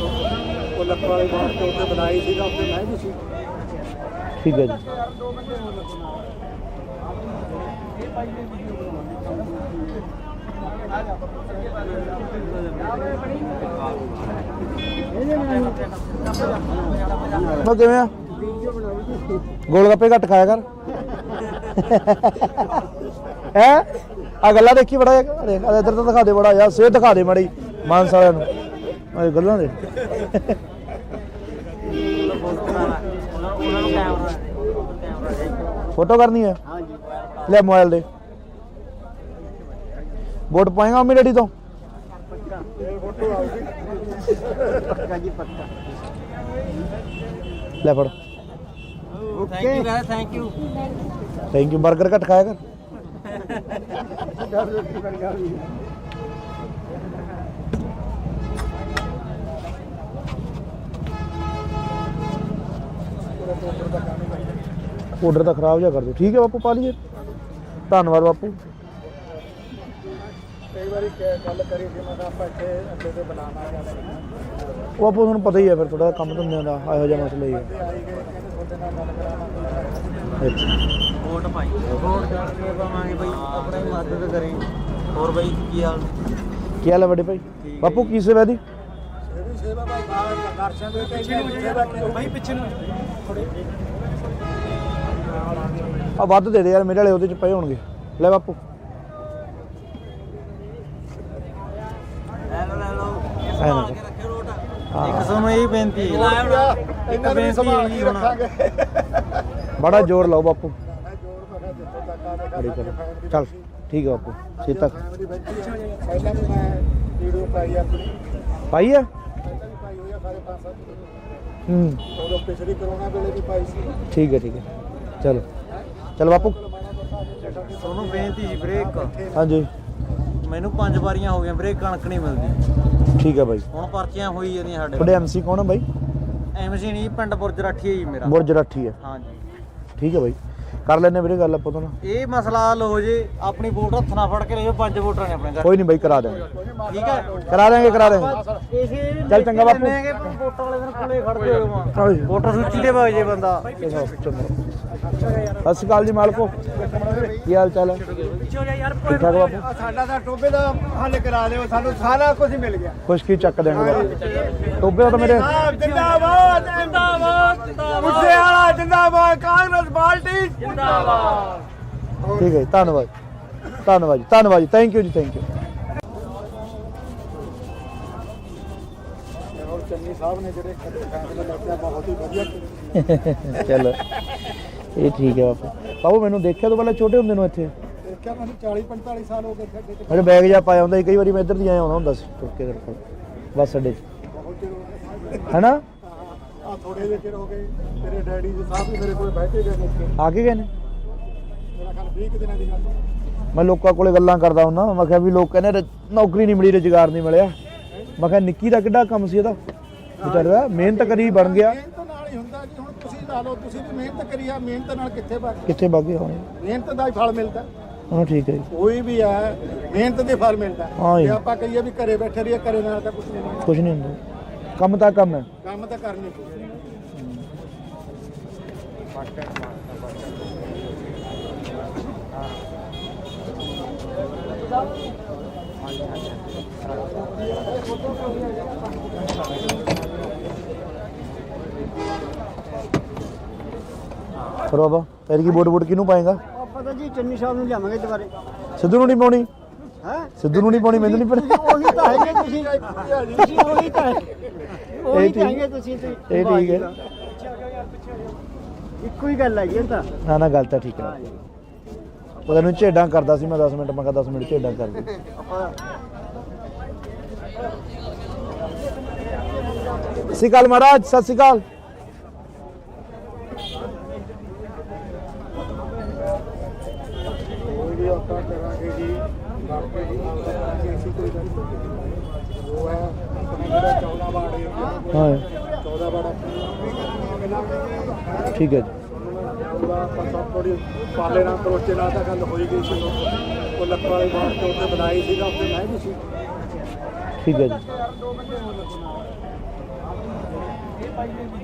ਉਹ ਲੱਕੜ ਵਾਲੀ ਬਾਤ ਤੋਂ ਉੱਤੇ ਬਣਾਈ ਸੀਗਾ, ਉੱਤੇ ਮੈਂ ਵੀ ਸੀ। ਠੀਕ ਹੈ ਜੀ। ਮੈਂ ਕਿਵੇਂ ਆ? ਗੋਲ ਗੱਪੇ ਘੱਟ ਖਾਇਆ ਕਰ। ਹੈ ਆ ਗੱਲਾਂ ਦੇਖੀ ਬੜਾ ਇੱਧਰ ਤਾਂ ਦਿਖਾ ਦੇ ਬੜਾ ਯਾਰ, ਸਿਹਤ ਦਿਖਾ ਦੇ ਮਾੜੀ ਮਾਨਸ ਵਾਲਿਆਂ ਨੂੰ ਆ ਗੱਲਾਂ ਦੇ। ਫੋਟੋ ਕਰਨੀ ਹੈ? ਹਾਂ ਜੀ। ਲੈ ਮੋਬਾਈਲ ਦੇ ਵੋਟ ਪਾਏਗਾ ਮੰਮੀ ਡੈਡੀ ਤੋਂ? ਪੱਕਾ। ਇਹ ਫੋਟੋ ਆਉਗੀ ਪੱਕਾ ਜੀ ਪੱਕਾ ਲੈ ਫੜ thank you guys thank you thank you 버ਗਰ ਘੱਟ ਖਾਇਆ ਕਰ ਆਰਡਰ ਤਾਂ ਖਰਾਬ ਜਿਹਾ ਕਰ ਦਿਓ ਠੀਕ ਹੈ ਬਾਪੂ ਪਾ ਲਈਏ ਧੰਨਵਾਦ ਬਾਪੂ ਕਈ ਵਾਰੀ ਗੱਲ ਕਰੀ ਸੀ ਮੈਂ ਕਿਹਾ ਆਪਾਂ ਇੱਥੇ ਅੱਡੇ ਤੇ ਬਣਾਉਣਾ ਜਾਂ ਉਹ ਆਪੋ ਤੁਹਾਨੂੰ ਪਤਾ ਹੀ ਹੈ ਫਿਰ ਥੋੜਾ ਕੰਮ ਧੰਦਿਆਂ ਦਾ ਇਹੋ ਜਿਹਾ ਮਸਲਾ ਹੀ ਹੈ ਆਈ ਗਏ ਕਹਿੰਦੇ ਤੁਹਾਡੇ ਨਾਲ ਗੱਲ ਕਰਾਉਣਾ ਅੱਛਾ ਵੋਟ ਪਾਈ ਵੋਟ ਕਰਕੇ ਪਾਵਾਂਗੇ ਬਈ ਆਪਣੀ ਮਦਦ ਕਰੀ ਹੋਰ ਬਈ ਕੀ ਹਾਲ ਕੀ ਹਾਲ ਹੈ ਵੱਡੇ ਭਾਈ ਬਾਪੂ ਕੀ ਸੇਵਾ ਦੀ ਇਹ ਵੀ ਸੇਵਾ ਭਾਈ ਦਰਸ਼ਨ ਦੇ ਪਿੱਛੇ ਨੂੰ ਸੇਵਾ ਕੀ ਭਾਈ ਪਿੱਛੇ ਨੂੰ ਆ ਵੱਧ ਦੇ ਦੇ ਯਾਰ ਮੇਰੇ ਵਾਲੇ ਉਹਦੇ ਚ ਪਏ ਹੋਣਗੇ ਲੈ ਬਾਪੂ ਲੈ ਲਓ ਐਂ ਨਾ ਕੇ ਰੱਖਿਓ ਰੋਟ ਹਾਂ। ਇੱਕ ਤੁਹਾਨੂੰ ਇਹ ਬੇਨਤੀ ਹੈ ਇਹਨਾਂ ਨੂੰ ਸੰਭਾਲ ਕੇ ਰੱਖਾਂਗੇ ਬੜਾ ਜ਼ੋਰ ਲਾਓ ਬਾਪੂ ਮੈਂ ਜੋੜ ਮੈਂ ਜਿੱਥੋਂ ਤੱਕ ਆਵੇ ਬੜੀ ਕਰੋ ਚੱਲ ਠੀਕ ਹੈ ਬਾਪੂ ਸੀਤਾ ਫੈਮਿਲੀ ਬੈਠੀ ਹੈ ਪਹਿਲਾਂ ਵੀ ਮੈਂ ਵੀਡੀਓ ਪਾਈ ਆਪਣੀ ਪਾਈ ਆ ਪਹਿਲਾਂ ਵੀ ਪਾਈ ਹੋਈ ਆ ਸਾਰੇ 5-7 ਹੂੰ ਉਦੋਂ ਪਿਛਲੀ ਕਰੋਨਾ ਵੇਲੇ ਵੀ ਪਾਈ ਸੀ ਠੀਕ ਹੈ ਚਲੋ ਚਲ ਬਾਪੂ ਤੁਹਾਨੂੰ ਬੇਨਤੀ ਜੀ ਬ੍ਰੇਕ ਹਾਂਜੀ ਮੈਨੂੰ 5 ਵਾਰੀਆਂ ਹੋ ਗਈਆਂ ਬ੍ਰੇਕ ਕਣਕ ਨਹੀਂ ਮਿਲਦੀ ਠੀਕ ਹੈ ਬਾਈ ਹੁਣ ਪਰਚੀਆਂ ਹੋਈ ਜਾਂਦੀਆਂ ਸਾਡੇ ਤੁਹਾਡੇ ਐਮਸੀ ਕੌਣ ਆ ਬਾਈ ਐਮਸੀ ਨਹੀਂ ਪਿੰਡ ਬੁਰਜ ਰਾਠੀ ਹੈ ਜੀ ਮੇਰਾ ਬੁਰਜ ਰਾਠੀ ਹੈ ਹਾਂਜੀ ਠੀਕ ਹੈ ਬਾਈ ਕਰ ਲੈਣੇ ਵੀਰੇ ਗੱਲ ਆਪਾਂ ਤੋਂ ਨਾ ਇਹ ਮਸਲਾ ਹੱਲ ਹੋ ਜੇ ਆਪਣੀ ਵੋਟ ਹੱਥ ਨਾਲ ਫੜ ਕੇ ਲੈ ਜਾਓ 5 ਵੋਟਾਂ ਨੇ ਆਪਣੇ ਘਰ ਕੋਈ ਨਹੀਂ ਬਾਈ ਕਰਾ ਦੇਵਾਂਗੇ ਠੀਕ ਹੈ ਕਰਾ ਦੇਵਾਂਗੇ ਇਸੇ ਚੱਲ ਚੰਗਾ ਬਾਪੂ। ਵੋਟਾਂ ਵਾਲੇ ਦਿਨ ਕੋਲੇ ਖੜਦੇ ਹੋ ਹਾਂਜੀ। ਵੋਟਰ ਸੂਚੀ ਦੇ ਭਾਗ ਜੇ ਬੰਦਾ ਸਤਿ ਸ਼੍ਰੀ ਅਕਾਲ ਜੀ ਮਾਲਕੋ ਕੀ ਹਾਲ ਚਾਲ ਹੈ ਠੀਕ ਠਾਕ ਬਾਪੂ ਸਾਡਾ ਤਾਂ ਟੋਬੇ ਦਾ ਹੱਲ ਕਰਾ ਲਿਓ ਸਾਨੂੰ ਸਾਰਾ ਕੁਝ ਮਿਲ ਗਿਆ ਕੁਛ ਕੀ ਚੱਕ ਦੇਣਗੇ ਬਾਪੂ ਟੋਬੇ ਤਾਂ ਮੇਰੇ ਜਿੰਦਾਬਾਦ ਜਿੰਦਾਬਾਦ ਮੁੱਸੇ ਵਾਲਾ ਜਿੰਦਾਬਾਦ ਕਾਂਗਰਸ ਪਾਰਟੀ ਜਿੰਦਾਬਾਦ ਠੀਕ ਹੈ ਜੀ, ਧੰਨਵਾਦ ਜੀ ਥੈਂਕ ਯੂ ਜੀ ਥੈਂਕ ਯੂ ਔਰ ਚੰਨੀ ਸਾਹਿਬ ਨੇ ਜਿਹੜੇ ਫੈਸਲੇ ਲਿਆ ਬਹੁਤ ਹੀ ਵਧੀਆ ਕੀਤੇ ਚਲੋ ਇਹ ਠੀਕ ਹੈ ਬਾਪੂ ਮੈਨੂੰ ਦੇਖਿਆ ਤੋਂ ਪਹਿਲਾਂ ਛੋਟੇ ਹੁੰਦੇ ਨੂੰ ਇੱਥੇ ਦੇਖਿਆ ਮੈਨੂੰ 40-45 ਸਾਲ ਹੋ ਗਏ ਅੱਡੇ ਤੇ ਮੇਰੇ ਬੈਗ ਜਾ ਪਾਇਆ ਹੁੰਦਾ ਸੀ ਕਈ ਵਾਰੀ ਮੈਂ ਇੱਧਰ ਦੀ ਆਇਆ ਆਉਂਦਾ ਹੁੰਦਾ ਸੀ ਤੁਰ ਕੇ ਕੋਲ ਬੱਸ ਅੱਡੇ 'ਚ ਬਹੁਤ ਚਿਰ ਹੋ ਗਏ ਹੈਨਾ ਆ ਥੋੜੇ ਜਿਹੇ ਚਿਰ ਹੋ ਗਏ ਤੇਰੇ ਡੈਡੀ ਜੀ ਸਾਹਿਬ ਵੀ ਮੇਰੇ ਕੋਲ ਬੈਠੇ ਗਏ ਨੇ ਆ ਕੇ ਗਏ ਨੇ ਮੇਰਾ ਖਿਆਲ 20 ਕੁ ਦਿਨਾਂ ਦੀ ਗੱਲ ਮੈਂ ਲੋਕਾਂ ਕੋਲੇ ਗੱਲਾਂ ਕਰਦਾ ਹੁੰਦਾ ਮੈਂ ਕਿਹਾ ਵੀ ਲੋਕ ਕਹਿੰਦੇ ਨੌਕਰੀ ਨਹੀਂ ਮਿਲੀ ਰੁਜ਼ਗਾਰ ਨਹੀਂ ਮਿਲਿਆ ਮੈਂ ਕਿਹਾ ਨਿੱਕੀ ਦਾ ਕਿੱਡਾ ਕੰਮ ਸੀ ਇਹਦਾ ਵਿਚਾਰੇ ਦਾ ਮਿਹਨਤ ਕਰੀ ਬਣ ਗਿਆ ਮਿਹਨਤ ਨਾਲ ਹੀ ਹੁੰਦਾ ਜੀ ਹੁਣ ਤੁਸੀਂ ਲਾ ਲਓ ਤੁਸੀਂ ਵੀ ਮਿਹਨਤ ਕਰੀ ਆ ਮਿਹਨਤ ਨਾਲ ਕਿੱਥੇ ਬਣ ਕਿੱਥੇ ਬਾਗੇ ਹੋਣੇ ਮਿਹਨਤ ਦਾ ਹੀ ਫਲ ਮਿਲਦਾ ਹਾਂ ਠੀਕ ਹੈ ਜੀ ਕੋਈ ਵੀ ਹੈ ਮਿਹਨਤ ਦੇ ਫਲ ਮਿਲਦਾ ਹਾਂ ਜੀ। ਜੇ ਆਪਾਂ ਕਹੀਏ ਵੀ ਘਰੇ ਬੈਠੇ ਰਹੀਏ ਘਰੇ ਨਾਲ ਤਾਂ ਕੁਝ ਨਹੀਂ ਹੋਣਾ। ਕੁਝ ਨਹੀਂ ਹੁੰਦਾ ਕੰਮ ਤਾਂ ਕੰਮ ਹੈ ਕੰਮ ਤਾਂ ਕਰਨੀ ਪਊ ਫਿਰ ਬਾਬਾ ਤੇਰੀ ਕੀ ਵੋਟ ਕਿਹਨੂੰ ਪਾਏਗਾ ਆਪਾਂ ਤਾਂ ਜੀ ਚੰਨੀ ਸਾਹਿਬ ਨੂੰ ਲਿਆਵਾਂਗੇ ਦੁਬਾਰੇ ਸਿੱਧੂ ਨੂੰ ਨਹੀਂ ਪਾਉਣੀ ਹੈ ਸਿੱਧੂ ਨੂੰ ਨਹੀਂ ਪਾਉਣੀ ਮੈਨੂੰ ਨਹੀਂ ਪਤਾ ਉਹੀ ਤਾਂ ਹੈਗੇ ਤੁਸੀਂ ਉਹੀ ਤਾਂ ਉਹੀ ਤਾਂ ਹੈਗੇ ਤੁਸੀਂ ਇਹ ਠੀਕ ਹੈ ਇੱਕੋ ਹੀ ਗੱਲ ਹੈਗੀ ਇਹ ਤਾਂ ਨਾ ਗੱਲ ਤਾਂ ਠੀਕ ਹੈ ਉਹ ਤੈਨੂੰ ਝੇਡਾਂ ਕਰਦਾ ਸੀ ਮੈਂ 10 ਮਿੰਟ ਮੈਂ ਕਿਹਾ 10 ਮਿੰਟ ਝੇਡਾਂ ਕਰ ਦੇ ਸਤਿ ਸ਼੍ਰੀ ਅਕਾਲ ਮਹਾਰਾਜ ਸਤਿ ਸ਼੍ਰੀ ਅਕਾਲ ਕੋਈ ਵੀ ਆਪਾਂ ਕਰਾਂਗੇ ਜੀ ਬਾਕੀ ਜੀ ਕਰਾਂਗੇ ਅਸੀਂ ਕੋਈ ਗੱਲ ਨਹੀਂ ਉਹ ਹੈ ਆਪਣੇ ਜਿਹੜਾ 14 ਵਾਰਡ ਏਰੀਆ ਹਾਂ 14 ਵਾਰਡ ਠੀਕ ਹੈ ਜੀ ਉਹਦਾ ਪਤਾ ਥੋੜੀ ਪਾਲੇ ਨਾਲ ਕਰੋਚੇ ਨਾਲ ਤਾਂ ਗੱਲ ਹੋਈ ਗਈ ਸੀ ਉਹ ਲੱਕ ਵਾਲੇ ਬਾਹਰ ਤੋਂ ਉੱਤੇ ਬਣਾਈ ਸੀਗਾ ਉੱਥੇ ਮੈਂ ਵੀ ਸੀ ਠੀਕ ਹੈ ਜੀ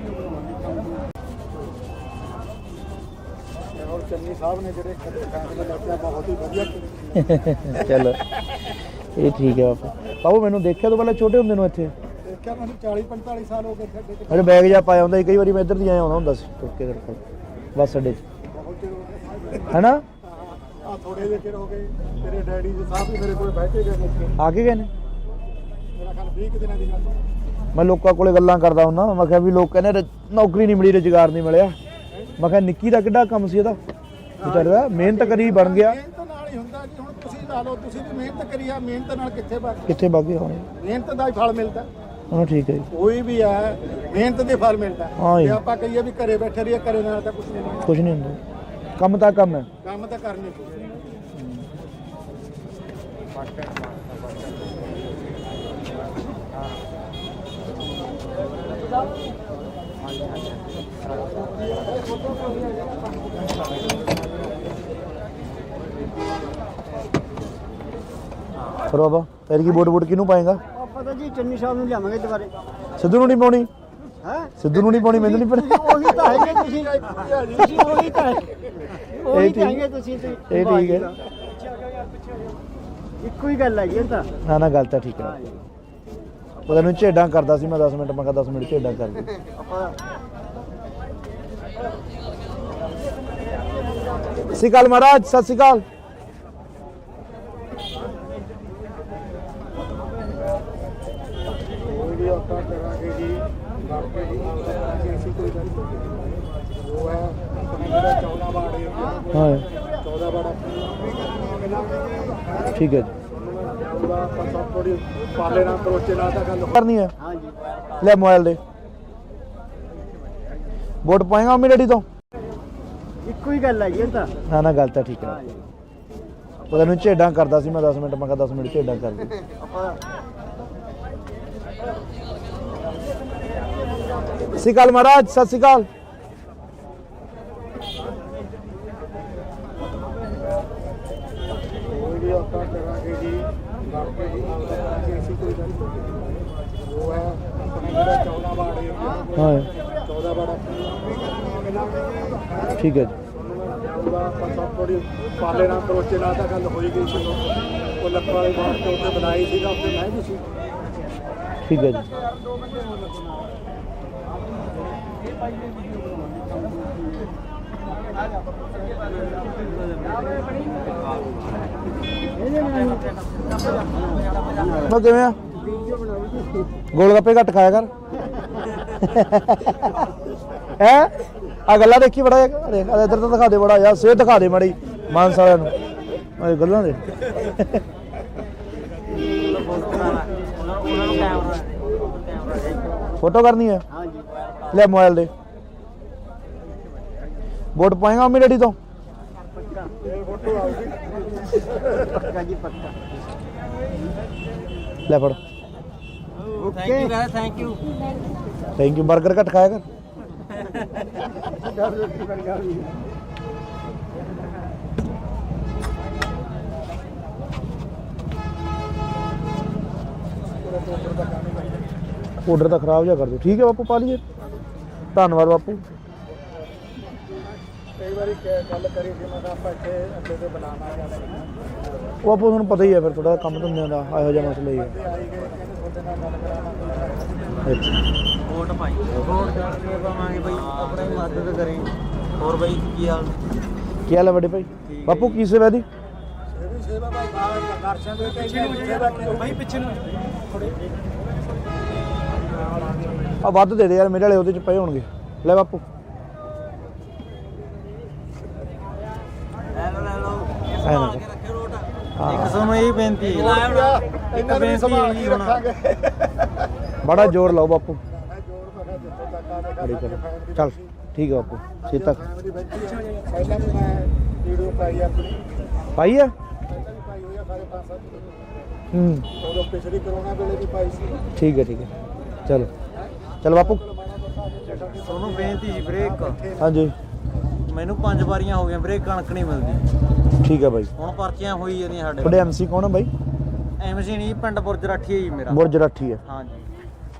ਔਰ ਚੰਨੀ ਸਾਹਿਬ ਨੇ ਜਿਹੜੇ ਫੈਸਲੇ ਲਿਆ ਬਹੁਤ ਹੀ ਵਧੀਆ ਕੀਤੇ ਚਲੋ ਇਹ ਠੀਕ ਹੈ ਬਾਪੂ ਮੈਨੂੰ ਦੇਖਿਆ ਤੋਂ ਪਹਿਲਾਂ ਛੋਟੇ ਹੁੰਦੇ ਨੂੰ ਇੱਥੇ ਦੇਖਿਆ ਮੈਨੂੰ 40-45 ਸਾਲ ਹੋ ਗਏ ਅੱਡੇ ਤੇ ਮੇਰੇ ਬੈਗ ਜਾ ਪਾਇਆ ਹੁੰਦਾ ਸੀ ਕਈ ਵਾਰੀ ਮੈਂ ਇੱਧਰ ਦੀ ਆਇਆ ਆਉਂਦਾ ਹੁੰਦਾ ਸੀ ਤੁਰ ਕੇ ਕੋਲ ਬੱਸ ਅੱਡੇ 'ਚ ਬਹੁਤ ਚਿਰ ਹੋ ਗਏ ਹੈਨਾ ਆ ਥੋੜੇ ਜਿਹੇ ਚਿਰ ਹੋ ਗਏ ਤੇਰੇ ਡੈਡੀ ਜੀ ਸਾਹਿਬ ਵੀ ਮੇਰੇ ਕੋਲ ਬੈਠੇ ਗਏ ਨੇ ਆ ਕੇ ਗਏ ਨੇ ਮੇਰਾ ਖਿਆਲ 20 ਕੁ ਦਿਨਾਂ ਦੀ ਗੱਲ ਮੈਂ ਲੋਕਾਂ ਕੋਲੇ ਗੱਲਾਂ ਕਰਦਾ ਹੁੰਦਾ ਮੈਂ ਕਿਹਾ ਵੀ ਲੋਕ ਕਹਿੰਦੇ ਨੌਕਰੀ ਨਹੀਂ ਮਿਲੀ ਰੁਜ਼ਗਾਰ ਨਹੀਂ ਮਿਲਿਆ ਮੈਂ ਕਿਹਾ ਨਿੱਕੀ ਦਾ ਕਿੱਡਾ ਕੰਮ ਸੀ ਇਹਦਾ ਵਿਚਾਰੇ ਦਾ ਮਿਹਨਤ ਕਰੀ ਬਣ ਗਿਆ ਮਿਹਨਤ ਨਾਲ ਨਾਲ ਹੀ ਹੁੰਦਾ ਜੀ। ਹੁਣ ਤੁਸੀਂ ਲਾ ਲਓ, ਤੁਸੀਂ ਵੀ ਮਿਹਨਤ ਕਰੀ ਆ, ਮਿਹਨਤ ਨਾਲ ਕਿੱਥੇ ਵਗ ਕਿੱਥੇ ਬਾਗੇ ਹੋਣੇ ਮਿਹਨਤ ਦਾ ਹੀ ਫਲ ਮਿਲਦਾ। ਹਾਂ ਠੀਕ ਹੈ ਜੀ, ਕੋਈ ਵੀ ਹੈ ਮਿਹਨਤ ਦੇ ਫਲ ਮਿਲਦਾ। ਹਾਂ ਜੀ। ਜੇ ਆਪਾਂ ਕਹੀਏ ਵੀ ਘਰੇ ਬੈਠੇ ਰਹੀਏ, ਘਰੇ ਨਾਲ ਤਾਂ ਕੁਝ ਨਹੀਂ, ਕੁਝ ਨਹੀਂ ਹੁੰਦਾ, ਕੰਮ ਤਾਂ ਕੰਮ ਹੈ। ਕੰਮ ਤਾਂ ਕਰਨੀ ਪਊ। ਫਿਰ ਬਾਬਾ ਤੇਰੀ ਕੀ ਵੋਟ ਕਿਹਨੂੰ ਪਾਏਗਾ? ਆਪਾਂ ਤਾਂ ਜੀ ਚੰਨੀ ਸਾਹਿਬ ਨੂੰ ਲਿਆਵਾਂਗੇ ਦੁਬਾਰੇ। ਸਿੱਧੂ ਨੂੰ ਨਹੀਂ ਪਾਉਣੀ? ਹੈ ਸਿੱਧੂ ਨੂੰ ਨਹੀਂ ਪਾਉਣੀ, ਮੈਨੂੰ ਨਹੀਂ ਪਤਾ। ਉਹੀ ਤਾਂ ਹੈਗੇ ਤੁਸੀਂ ਉਹੀ ਤਾਂ ਉਹੀ ਤਾਂ ਹੈਗੇ ਤੁਸੀਂ ਇਹ ਠੀਕ ਹੈ। ਇੱਕੋ ਹੀ ਗੱਲ ਹੈ ਜੀ ਇਹ ਤਾਂ। ਨਾ ਨਾ ਗੱਲ ਤਾਂ ਠੀਕ ਹੈ। ਉਹ ਤੈਨੂੰ ਝੇਡਾਂ ਕਰਦਾ ਸੀ ਮੈਂ 10 ਮਿੰਟ, ਮੈਂ ਕਿਹਾ 10 ਮਿੰਟ ਝੇਡਾਂ ਕਰ ਦੇ। ਆਪਾਂ ਸਤਿ ਸ਼੍ਰੀ ਅਕਾਲ ਮਹਾਰਾਜ, ਸਤਿ ਸ਼੍ਰੀ ਅਕਾਲ। ਕੋਈ ਵੀ ਆਪਾਂ ਕਰਾਂਗੇ ਜੀ, ਬਾਕੀ ਜੀ ਕਰਾਂਗੇ ਅਸੀਂ, ਕੋਈ ਗੱਲ ਨਹੀਂ। ਉਹ ਹੈ ਜਿਹੜਾ 14 ਵਾਰਡ ਏਰੀਆ, ਹਾਂ 14 ਵਾਰਡ ਠੀਕ ਹੈ ਜੀ, ਉਹਦਾ ਆਪਾਂ ਸਭ ਥੋੜੀ ਪਾਲੇ ਨਾਲ ਕਰੋਚੇ ਨਾਲ ਤਾਂ ਗੱਲ ਕਰਨੀ ਹੈ। ਹਾਂ ਜੀ ਲੈ ਮੋਬਾਈਲ ਦੇ ਵੋਟ ਪਾਏਗਾ ਮੰਮੀ ਡੈਡੀ ਤੋਂ? ਇੱਕੋ ਹੀ ਗੱਲ ਹੈ ਜੀ ਇਹ ਤਾਂ। ਨਾ ਨਾ ਗੱਲ ਤਾਂ ਠੀਕ ਹੈ। ਉਹ ਤੈਨੂੰ ਝੇਡਾਂ ਕਰਦਾ ਸੀ ਮੈਂ 10 ਮਿੰਟ, ਮੈਂ ਕਿਹਾ 10 ਮਿੰਟ ਝੇਡਾਂ ਕਰ ਦੇ। ਆਪਾਂ ਸਤਿ ਸ਼੍ਰੀ ਅਕਾਲ ਮਹਾਰਾਜ, ਸਤਿ ਸ਼੍ਰੀ ਅਕਾਲ। ਕੋਈ ਵੀ ਆਪਾਂ ਕਰਾਂਗੇ ਜੀ, ਬਾਕੀ ਜੀ ਕਰਾਂਗੇ ਅਸੀਂ, ਕੋਈ ਗੱਲ ਨਹੀਂ। ਉਹ ਹੈ ਜਿਹੜਾ 14 ਵਾਰਡ ਏਰੀਆ, ਹਾਂ 14 ਵਾਰਡ ਠੀਕ ਹੈ ਜੀ, ਉਹਦਾ ਆਪਾਂ ਸਭ ਥੋੜੀ ਪਾਲੇ ਨਾਲ ਕਰੋਚੇ ਨਾਲ ਤਾਂ ਗੱਲ ਹੋਈ ਗਈ ਸੀ। ਉਹ ਲੱਖਾਂ ਵਾਲੇ ਬਾਹਰ ਤੋਂ ਉੱਤੇ ਬਣਾਈ ਸੀਗਾ, ਉੱਤੇ ਮੈਂ ਵੀ ਸੀ। ਠੀਕ ਹੈ ਜੀ। ਮੈਂ ਕਿਵੇਂ ਆ? ਗੋਲ ਗੱਪੇ ਘੱਟ ਖਾਇਆ ਕਰ। ਹੈ ਆ ਗੱਲਾਂ ਦੇਖੀ ਬੜਾ ਦੇਖ ਇੱਧਰ ਤਾਂ ਦਿਖਾ ਦੇ ਬੜਾ ਯਾਰ, ਸਿਹਤ ਦਿਖਾ ਦੇ ਮੜੀ ਮਾਨਸ ਵਾਲਿਆਂ ਨੂੰ ਇਹ ਗੱਲਾਂ ਦੇ। ਫੋਟੋ ਕਰਨੀ ਹੈ? ਹਾਂ ਜੀ ਲੈ ਮੋਬਾਈਲ ਦੇ ਵੋਟ ਪਾਏਗਾ ਮੰਮੀ ਡੈਡੀ ਤੋਂ? ਪੱਕਾ ਜੀ ਪੱਕਾ। ਲੈ ਫੜ। Thank you very thank you. Thank you. Burger ਘੱਟ ਖਾਇਆ ਕਰ। ਆਰਡਰ ਤਾਂ ਖਰਾਬ ਜਿਹਾ ਕਰ ਦਿਓ। ਠੀਕ ਹੈ ਬਾਪੂ, ਪਾ ਲਈਏ। ਧੰਨਵਾਦ ਬਾਪੂ। ਕਈ ਵਾਰੀ ਗੱਲ ਕਰੀ ਸੀ, ਮੈਂ ਕਿਹਾ ਆਪਾਂ ਇੱਥੇ ਅੱਗੇ ਤੇ ਬਣਾਉਣਾ ਜਾਂ ਉਹ ਆਪੋ ਤੁਹਾਨੂੰ ਪਤਾ ਹੀ ਹੈ, ਫਿਰ ਥੋੜਾ ਕੰਮ ਧੰਦਿਆਂ ਦਾ ਇਹੋ ਜਿਹਾ ਮਸਲਾ ਹੀ ਹੈ। ਆਈ ਗਏ ਕਹਿੰਦੇ ਤੁਹਾਡੇ ਨਾਲ ਗੱਲ ਕਰਾਉਣਾ। ਅੱਛਾ ਵੋਟ ਪਾਈ ਵੋਟ ਕਰਕੇ ਪਾਵਾਂਗੇ ਬਈ, ਆਪਣੀ ਮਦਦ ਕਰੇ। ਹੋਰ ਬਈ ਕੀ ਹਾਲ? ਕੀ ਹਾਲ ਹੈ ਵੱਡੇ ਭਾਈ? ਬਾਪੂ ਕੀ ਸੇਵਾ ਦੀ? ਇਹ ਵੀ ਸੇਵਾ ਭਾਈ ਦਰਸ਼ਨ ਦੇ ਕੇ ਸੇਵਾ ਕੀ ਭਾਈ ਪਿੱਛੇ ਨੂੰ ਆ ਵੱਧ ਦੇ ਦੇ ਯਾਰ, ਮੇਰੇ ਵਾਲੇ ਉਹਦੇ ਚ ਪਏ ਹੋਣਗੇ। ਲੈ ਬਾਪੂ। ਲੈ ਲਓ ਐਂ ਨਾ ਕੇ ਰੱਖਿਓ ਰੋਟ। ਹਾਂ। ਇੱਕ ਤੁਹਾਨੂੰ ਇਹ ਬੇਨਤੀ ਹੈ, ਇਹਨਾਂ ਨੂੰ ਵੀ ਸੰਭਾਲ ਕੇ ਰੱਖਾਂਗੇ। ਬੜਾ ਜ਼ੋਰ ਲਾਓ ਬਾਪੂ। ਮੈਂ ਜੋੜ ਪਕਾ ਜਿੱਥੋਂ ਤੱਕ ਆ ਬੜੀ ਕਰ ਚੱਲ ਠੀਕ ਹੈ ਬਾਪੂ। ਛੇ ਤੱਕ ਫੈਮਿਲੀ ਬੈਠੀ ਹੈ। ਪਹਿਲਾਂ ਵੀ ਮੈਂ ਵੀਡੀਓ ਪਾਈ ਆਪਣੀ, ਪਾਈ ਹੈ। ਪਹਿਲਾਂ ਵੀ ਪਾਈ ਹੋਈ ਆ ਸਾਰੇ 5-7 ਹੂੰ ਉਦੋਂ ਪਿਛਲੀ ਕਰੋਨਾ ਵੇਲੇ ਵੀ ਪਾਈ ਸੀ। ਠੀਕ ਹੈ ਠੀਕ ਹੈ। ਚਲੋ ਚਲ ਬਾਪੂ। ਤੁਹਾਨੂੰ ਬੇਨਤੀ ਜੀ ਵੀਰੇ, ਇੱਕ ਹਾਂਜੀ ਮੈਨੂੰ 5 ਵਾਰੀਆਂ ਹੋ ਗਈਆਂ ਵੀਰੇ, ਕਣਕ ਨਹੀਂ ਮਿਲਦੀ। ਠੀਕ ਹੈ ਬਾਈ। ਹੁਣ ਪਰਚੀਆਂ ਹੋਈ ਜਾਂਦੀਆਂ ਸਾਡੇ। ਤੁਹਾਡੇ ਐਮਸੀ ਕੌਣ ਹੈ ਬਾਈ? ਐਮਸੀ ਨਹੀਂ, ਪਿੰਡ ਬੁਰਜ ਰਾਠੀ ਹੈ ਜੀ ਮੇਰਾ। ਬੁਰਜ ਰਾਠੀ ਹੈ। ਹਾਂਜੀ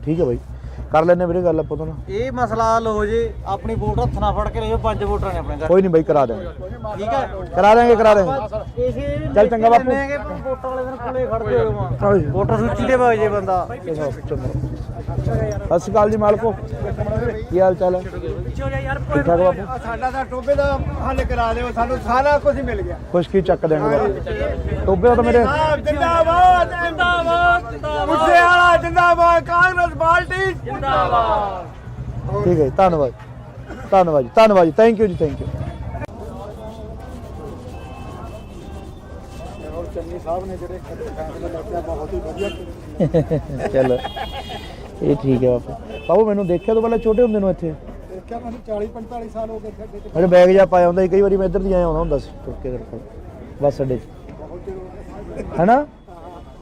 ਠੀਕ ਹੈ ਬਾਈ, ਕਰ ਲੈਣੇ ਵੀਰੇ ਗੱਲ ਆਪਾਂ ਤੋਂ ਨਾ। ਇਹ ਮਸਲਾ ਹੱਲ ਹੋ ਜੇ, ਆਪਣੀ ਵੋਟ ਹੱਥ ਨਾਲ ਫੜ ਕੇ ਲਿਓ। 5 ਵੋਟਾਂ ਨੇ ਆਪਣੇ ਘਰ। ਕੋਈ ਨਹੀਂ ਬਾਈ, ਕਰਾ ਦੇਵਾਂਗੇ। ਠੀਕ ਹੈ, ਕਰਾ ਦੇਵਾਂਗੇ ਕਰਾ ਦੇਵਾਂਗੇ। ਇਸੇ ਚੱਲ ਚੰਗਾ ਬਾਪੂ। ਵੋਟਾਂ ਵਾਲੇ ਦਿਨ ਕੋਲੇ ਖੜਦੇ ਹੋ। ਹਾਂਜੀ। ਵੋਟਰ ਸੂਚੀ ਦੇ ਵਗ ਜੇ ਬੰਦਾ। ਸਤਿ ਸ਼੍ਰੀ ਅਕਾਲ ਜੀ ਮਾਲਕੋ, ਕੀ ਹਾਲ ਚਾਲ ਹੈ? ਠੀਕ ਠਾਕ ਬਾਪੂ। ਸਾਡਾ ਤਾਂ ਟੋਬੇ ਦਾ ਹੱਲ ਕਰਾ ਦਿਓ, ਸਾਨੂੰ ਸਾਰਾ ਕੁਝ ਮਿਲ ਗਿਆ। ਖੁਸ਼ਕੀ ਚੱਕ ਦੇਣਗੇ ਬਾਪੂ। ਟੋਬੇ ਤਾਂ ਮੇਰੇ ਜਿੰਦਾਬਾਦ ਜਿੰਦਾਬਾਦ ਜਿੰਦਾਬਾਦ, ਮੁੱਸੇ ਵਾਲਾ ਜਿੰਦਾਬਾਦ, ਕਾਂਗਰਸ ਪਾਰਟੀ ਜਿੰਦਾਬਾਦ। ਠੀਕ ਹੈ ਜੀ, ਧੰਨਵਾਦ ਧੰਨਵਾਦ ਜੀ, ਧੰਨਵਾਦ ਜੀ, ਥੈਂਕ ਯੂ ਜੀ, ਥੈਂਕ ਯੂ। ਚੰਨੀ ਸਾਹਿਬ ਨੇ ਜਿਹੜੇ ਫੈਸਲੇ ਲਿਆ ਬਹੁਤ ਹੀ ਵਧੀਆ ਕੀਤੇ। ਚਲੋ ਇਹ ਠੀਕ ਹੈ ਬਾਪੂ। ਬਾਬੂ ਮੈਨੂੰ ਦੇਖਿਆ ਤੋਂ ਪਹਿਲਾਂ ਛੋਟੇ ਹੁੰਦੇ ਨੂੰ ਇੱਥੇ ਦੇਖਿਆ ਮੈਨੂੰ 40-45 ਸਾਲ ਹੋ ਗਏ ਇੱਥੇ ਅੱਡੇ 'ਚ। ਮੇਰੇ ਬੈਗ ਜਾ ਪਾਇਆ ਹੁੰਦਾ ਸੀ, ਕਈ ਵਾਰੀ ਮੈਂ ਇੱਧਰ ਦੀ ਆਇਆ ਆਉਂਦਾ ਹੁੰਦਾ ਸੀ ਤੁਰ ਕੇ ਤੇਰੇ ਕੋਲ ਬੱਸ ਅੱਡੇ 'ਚ, ਬਹੁਤ ਚਿਰ ਹੋ ਗਿਆ ਹੈਨਾ?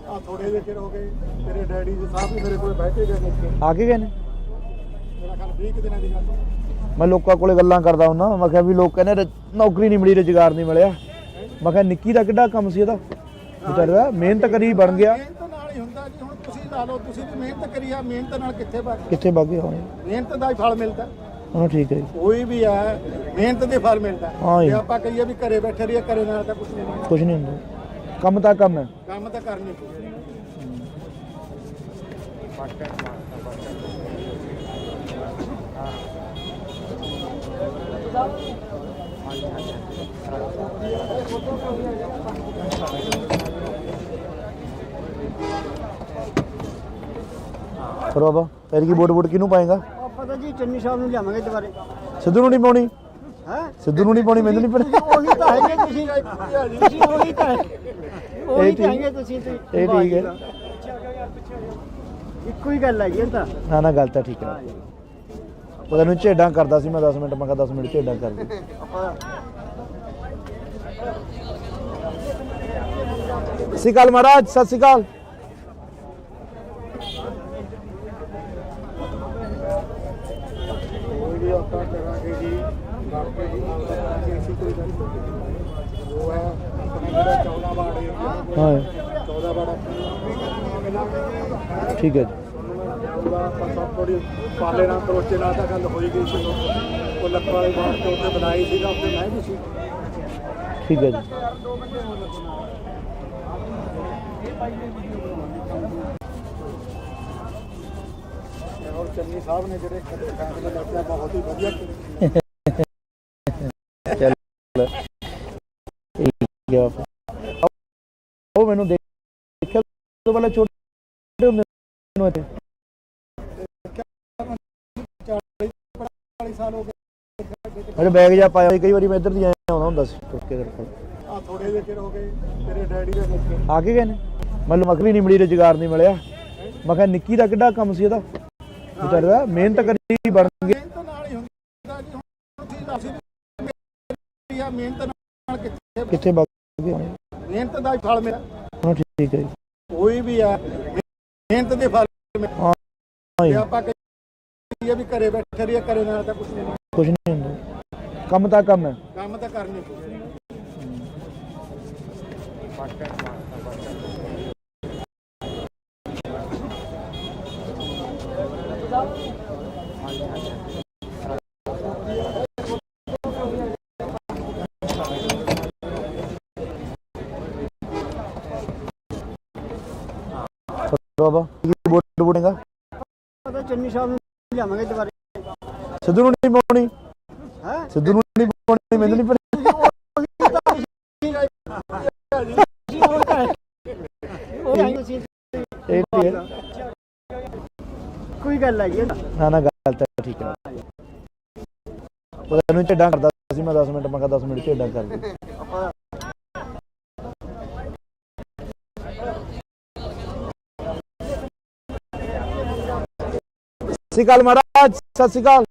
ਆ ਥੋੜੇ ਜਿਹੇ ਚਿਰ ਹੋ ਗਏ ਤੇਰੇ ਡੈਡੀ ਜੀ ਸਾਹਿਬ ਵੀ ਮੇਰੇ ਕੋਲ ਬੈਠੇ ਗਏ ਨੇ ਇੱਥੇ। ਆ ਕੇ ਗਏ ਨੇ? ਮੇਰਾ ਖਿਆਲ 20 ਕੁ ਦਿਨਾਂ ਦੀ ਗੱਲ ਹੈ। ਮੈਂ ਲੋਕਾਂ ਕੋਲੇ ਗੱਲਾਂ ਕਰਦਾ ਹੁੰਦਾ, ਮੈਂ ਕਿਹਾ ਵੀ ਲੋਕ ਕਹਿੰਦੇ ਨੌਕਰੀ ਨਹੀਂ ਮਿਲੀ, ਰੁਜ਼ਗਾਰ ਨਹੀਂ ਮਿਲਿਆ। ਮੈਂ ਕਿਹਾ ਨਿੱਕੀ ਦਾ ਕਿੱਡਾ ਕੰਮ ਸੀ ਇਹਦਾ, ਵਿਚਾਰਾ ਮਿਹਨਤ ਕਰੀ ਬਣ ਗਿਆ। ਮਿਹਨਤ ਨਾਲ ਹੀ ਹੁੰਦਾ ਜੀ। ਹੁਣ ਤੁਸੀਂ ਲਾ ਲਓ, ਤੁਸੀਂ ਵੀ ਮਿਹਨਤ ਕਰੀ ਆ, ਮਿਹਨਤ ਨਾਲ ਕਿੱਥੇ ਵਗ ਕਿੱਥੇ ਵਗ ਗਿਆ ਹੋਣੇ? ਮਿਹਨਤ ਦਾ ਹੀ ਫਲ ਮਿਲਦਾ। ਹਾਂ ਠੀਕ ਹੈ ਜੀ। ਕੋਈ ਵੀ ਹੈ ਮਿਹਨਤ ਦੇ ਫਲ ਮਿਲਦਾ। ਹਾਂ ਜੀ। ਜੇ ਆਪਾਂ ਕਹੀਏ ਵੀ ਘਰੇ ਬੈਠੇ ਰਹੀਏ, ਘਰੇ ਨਾਲ ਤਾਂ ਕੁਝ ਨਹੀਂ ਮਿਲਦਾ। ਕੁਝ ਨਹੀਂ ਹੁੰਦਾ, ਕੰਮ ਤਾਂ ਕੰਮ ਹੈ। ਕੰਮ ਤਾਂ ਕਰਨੀ ਪਊ। ਫਿਰ ਬਾਬਾ ਫਿਰ ਕੀ ਵੋਟ ਕਿਹਨੂੰ ਪਾਏਗਾ? ਆਪਾਂ ਤਾਂ ਜੀ ਚੰਨੀ ਸਾਹਿਬ ਨੂੰ ਲਿਆਵਾਂਗੇ ਦੁਬਾਰੇ। ਸਿੱਧੂ ਨੂੰ ਨਹੀਂ ਪਾਉਣੀ? ਹੈ ਸਿੱਧੂ ਨੂੰ ਨਹੀਂ ਪਾਉਣੀ, ਮੈਨੂੰ ਨਹੀਂ ਪਾਉਣੀ। ਉਹੀ ਤਾਂ ਹੈਗੇ ਤੁਸੀਂ ਉਹੀ ਤਾਂ ਉਹੀ ਤਾਂ ਹੈਗੇ ਤੁਸੀਂ ਤੇ। ਇਹ ਠੀਕ ਹੈ। ਇੱਕੋ ਹੀ ਗੱਲ ਹੈਗੀ ਇਹ ਤਾਂ। ਨਾ ਨਾ ਗੱਲ ਤਾਂ ਠੀਕ ਹੈ। ਪਤਾ ਨਹੀਂ ਝੇਡਾਂ ਕਰਦਾ ਸੀ ਮੈਂ 10 ਮਿੰਟ, ਮੈਂ ਕਿਹਾ 10 ਮਿੰਟ ਝੇਡਾਂ ਕਰ ਦੇ। ਸਤਿ ਸ਼੍ਰੀ ਅਕਾਲ ਮਹਾਰਾਜ, ਸਤਿ ਸ਼੍ਰੀ ਅਕਾਲ। ਕੋਈ ਵੀ ਆਪਾਂ ਕਰਾਂਗੇ ਜੀ, ਕਰਕੇ ਜੀ ਕਰਾਂਗੇ ਅਸੀਂ ਕੋਈ ਗੱਲ ਨਹੀਂ। ਉਹ ਹੈ ਆਪਣੇ ਜਿਹੜਾ 14 ਵਾਰਡ ਏਰੀਆ, ਹਾਂ 14 ਵਾਰਡ ਠੀਕ ਹੈ ਜੀ। ਆਪਾਂ ਸਭ ਥੋੜੀ ਪਾਲੇ ਨਾਲ ਕਰੋਚੇ ਨਾਲ ਤਾਂ ਗੱਲ ਹੋਈ ਗਈ ਸੀ। ਉਹ ਲੱਖਾਂ ਵਾਲੀ ਬਾਤ ਤੋਂ ਉੱਤੇ ਬਣਾਈ ਸੀਗਾ, ਉੱਤੇ ਮੈਂ ਵੀ ਸੀ। ਠੀਕ ਹੈ ਜੀ। ਔਰ ਚੰਨੀ ਸਾਹਿਬ ਨੇ ਜਿਹੜੇ ਫੈਸਲੇ ਲਿਆ ਬਹੁਤ ਹੀ ਵਧੀਆ ਕੀਤੇ। ਚਲੋ ਠੀਕ ਹੈ ਬਾਪੂ। ਉਹ ਮੈਨੂੰ ਦੇਖਿਆ ਤੋਂ ਪਹਿਲਾਂ ਛੋਟੇ ਹੁੰਦੇ ਨੂੰ ਇੱਥੇ 40 ਸਾਲ ਹੋ ਗਏ ਮੇਰੇ ਬੈਗ ਜਾ ਪਾਇਆ ਸੀ, ਕਈ ਵਾਰੀ ਮੈਂ ਇੱਧਰ ਦੀ ਆਇਆ ਆਉਂਦਾ ਹੁੰਦਾ ਸੀ ਤੁਰ ਕੇ ਤੇਰੇ ਕੋਲ। ਆ ਥੋੜੇ ਜਿਹੇ ਚਿਰ ਹੋ ਗਏ ਤੇਰੇ ਡੈਡੀ ਦੇ ਨਿੱਕੇ। ਆ ਕੇ ਗਏ ਨੇ? ਮੈਨੂੰ ਨੌਕਰੀ ਨਹੀਂ ਮਿਲੀ, ਰੁਜ਼ਗਾਰ ਨਹੀਂ ਮਿਲਿਆ। ਮੈਂ ਕਿਹਾ ਨਿੱਕੀ ਦਾ ਕਿੱਡਾ ਕੰਮ ਸੀ ਇਹਦਾ, ਵਿਚਾਰਾ ਮਿਹਨਤ ਕਰੀ ਬਣ ਗਿਆ। ਮਿਹਨਤ ਨਾਲ ਹੀ ਹੁੰਦਾ ਜੀ। ਹੁਣ ਤੁਸੀਂ ਅਸੀਂ ਵੀ ਆ, ਮਿਹਨਤ ਨਾਲ ਕਿੱਥੇ ਵਗ ਗਏ ਹੋਣੇ? ਮਿਹਨਤ ਦਾ ਹੀ ਫਲ ਮਿਲਦਾ। ਹਾਂ ਠੀਕ ਹੈ ਜੀ। ਕੋਈ ਵੀ ਹੈ ਮਿਹਨਤ ਦੇ ਫਲ ਮਿਲਦਾ। ਹਾਂ ਜੇ ਜੀ, ਆਪਾਂ ਕਹੀਏ ਵੀ ਘਰੇ ਬੈਠੇ ਰਹੀਏ, ਘਰੇ ਨਾਲ ਤਾਂ ਕੁਝ ਨਹੀਂ ਮਿਲਦਾ। ਕੁਝ ਨਹੀਂ ਹੁੰਦਾ, ਕੰਮ ਤਾਂ ਕੰਮ ਹੈ। ਕੰਮ ਤਾਂ ਕਰਨੀ ਪਊ। ਬਾਬਾ ਕੀ ਵੋਟ ਪਾਏਗਾ? ਪਤਾ ਚੰਨੀ ਸਾਹਿਬ ਨੂੰ ਲਿਆਵਾਂਗੇ ਦੁਬਾਰੇ। ਸਿੱਧੂ ਨੂੰ ਨਹੀਂ ਪਾਉਣੀ? ਹੈ ਸਿੱਧੂ ਨੂੰ ਨਹੀਂ ਪਾਉਣੀ, ਮੈਨੂੰ ਨਹੀਂ ਪਾਉਣੀ। ਇਹ ਠੀਕ ਹੈ। ਕੋਈ ਗੱਲ ਹੈਗੀ ਇਹ ਤਾਂ। ਨਾ ਨਾ ਗੱਲ ਤਾਂ ਠੀਕ ਹੈ। ਪਤਾ ਨਹੀਂ ਝੇਡਾਂ ਕਰਦਾ ਸੀ ਮੈਂ 10 ਮਿੰਟ, ਮੈਂ ਕਿਹਾ 10 ਮਿੰਟ ਝੇਡਾਂ ਕਰ ਦੇ। ਸਤਿ ਸ਼੍ਰੀ ਅਕਾਲ ਮਹਾਰਾਜ, ਸਤਿ ਸ਼੍ਰੀ ਅਕਾਲ।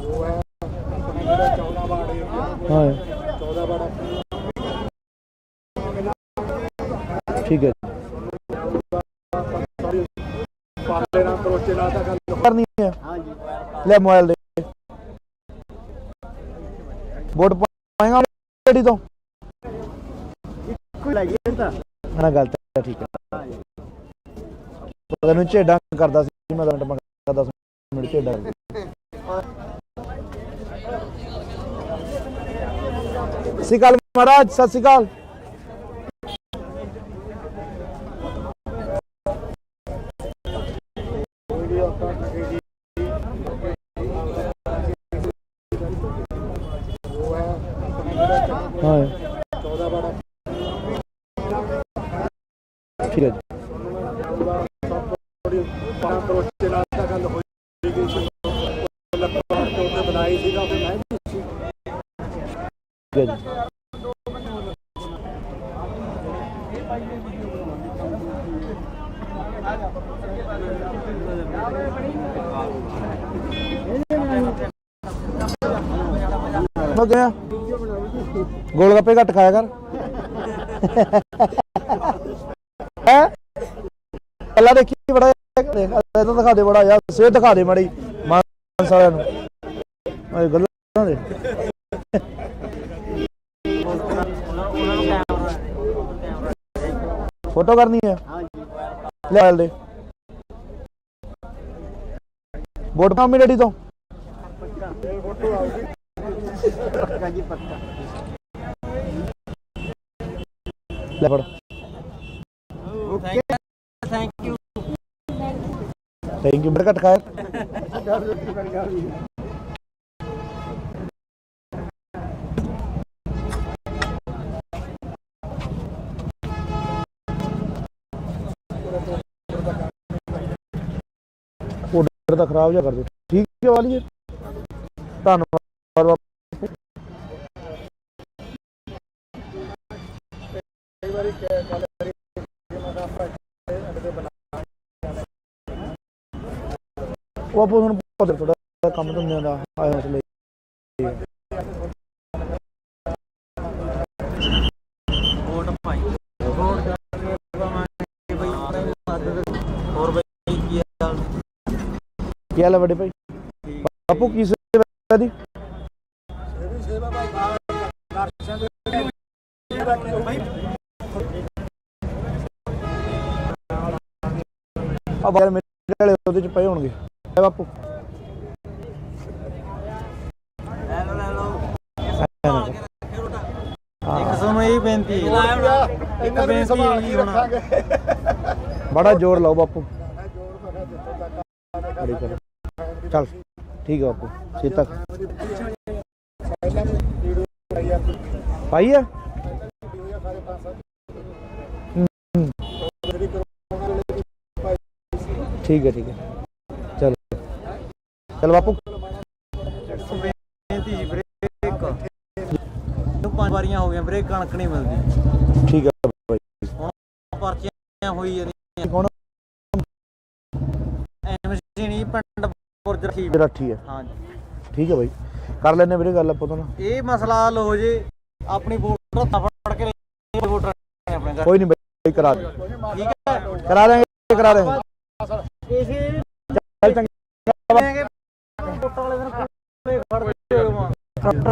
ਉਹ ਹੈ ਆਪਣੇ ਜਿਹੜਾ 14 ਵਾਰਡ ਏਰੀਆ, ਹਾਂ 14 ਵਾਰਡ ਠੀਕ ਹੈ। ਪਾਲੇ ਨਾਲ ਕਰੋਚੇ ਨਾਲ ਤਾਂ ਗੱਲ ਕਰਨੀ ਹੈ, ਹਾਂ ਜੀ। ਲੈ ਮੋਬਾਈਲ ਦੇ। ਵੋਟ ਪਾਏਗਾ ਜਿਹੜੀ ਤੋਂ? ਇੱਕੋ ਹੀ ਹੈਗੀ ਇਹ ਤਾਂ। ਨਾ ਗੱਲ ਤਾਂ ਠੀਕ ਹੈ। ਪਤਾ ਨਹੀਂ ਝੇਡਾਂ ਕਰਦਾ ਸੀ ਮੈਂ 10 ਮਿੰਟ, ਮੈਂ ਕਿਹਾ 10 ਮਿੰਟ ਝੇਡਾਂ ਕਰ ਦੇ। ਸਤਿ ਸ਼੍ਰੀ ਅਕਾਲ ਮਹਾਰਾਜ, ਸਤਿ ਸ਼੍ਰੀ ਅਕਾਲ। ਕੋਈ ਵੀ ਆਪਾਂ ਕਹੀਏ ਜੀ, ਉਹ ਹੈ ਆਪਣੇ ਜਿਹੜਾ ਹਾਂ 14 ਵਾਰਡ ਠੀਕ ਹੈ ਜੀ। ਸਭ है जी। मैं गया गोलगप्पे घट खाया कर अल्लाह देखी बड़ा इधर दिखा दे बड़ा यार सेहत दिखा दे माड़ी मानस वालियां नूं गल्लां दे फोटो करनी है ले दे वोट पामी डैडी तो ले फड़ थैंक यू बड़ा घट खाया ऑर्डर तो खराब जा कर दो ठीक है वाली धन्यवाद वो आप थोड़ा कम धंधे का आए मसले क्या हाल है बड़े भाई बापू की सेवा दी अब यार मेरे वाले ਉਹਦੇ ਚ ਪਏ ਹੋਣਗੇ बापू बड़ा जोर लाओ बापू चल ठीक है बापू सीता पाई है ठीक है चल चल बापू पांच बारियां हो गई ब्रेक कणक नहीं मिलती ठीक है भाई पर्चियां हुई कौन एमसी नहीं पिंड रखी है हां ठीक है भाई कर लेने वीरे गल पता ना ये मसला हल हो जे अपनी वोट फड़ के वोट अपने घर कोई नहीं भाई करा दे ठीक है करा देंगे चल चंगा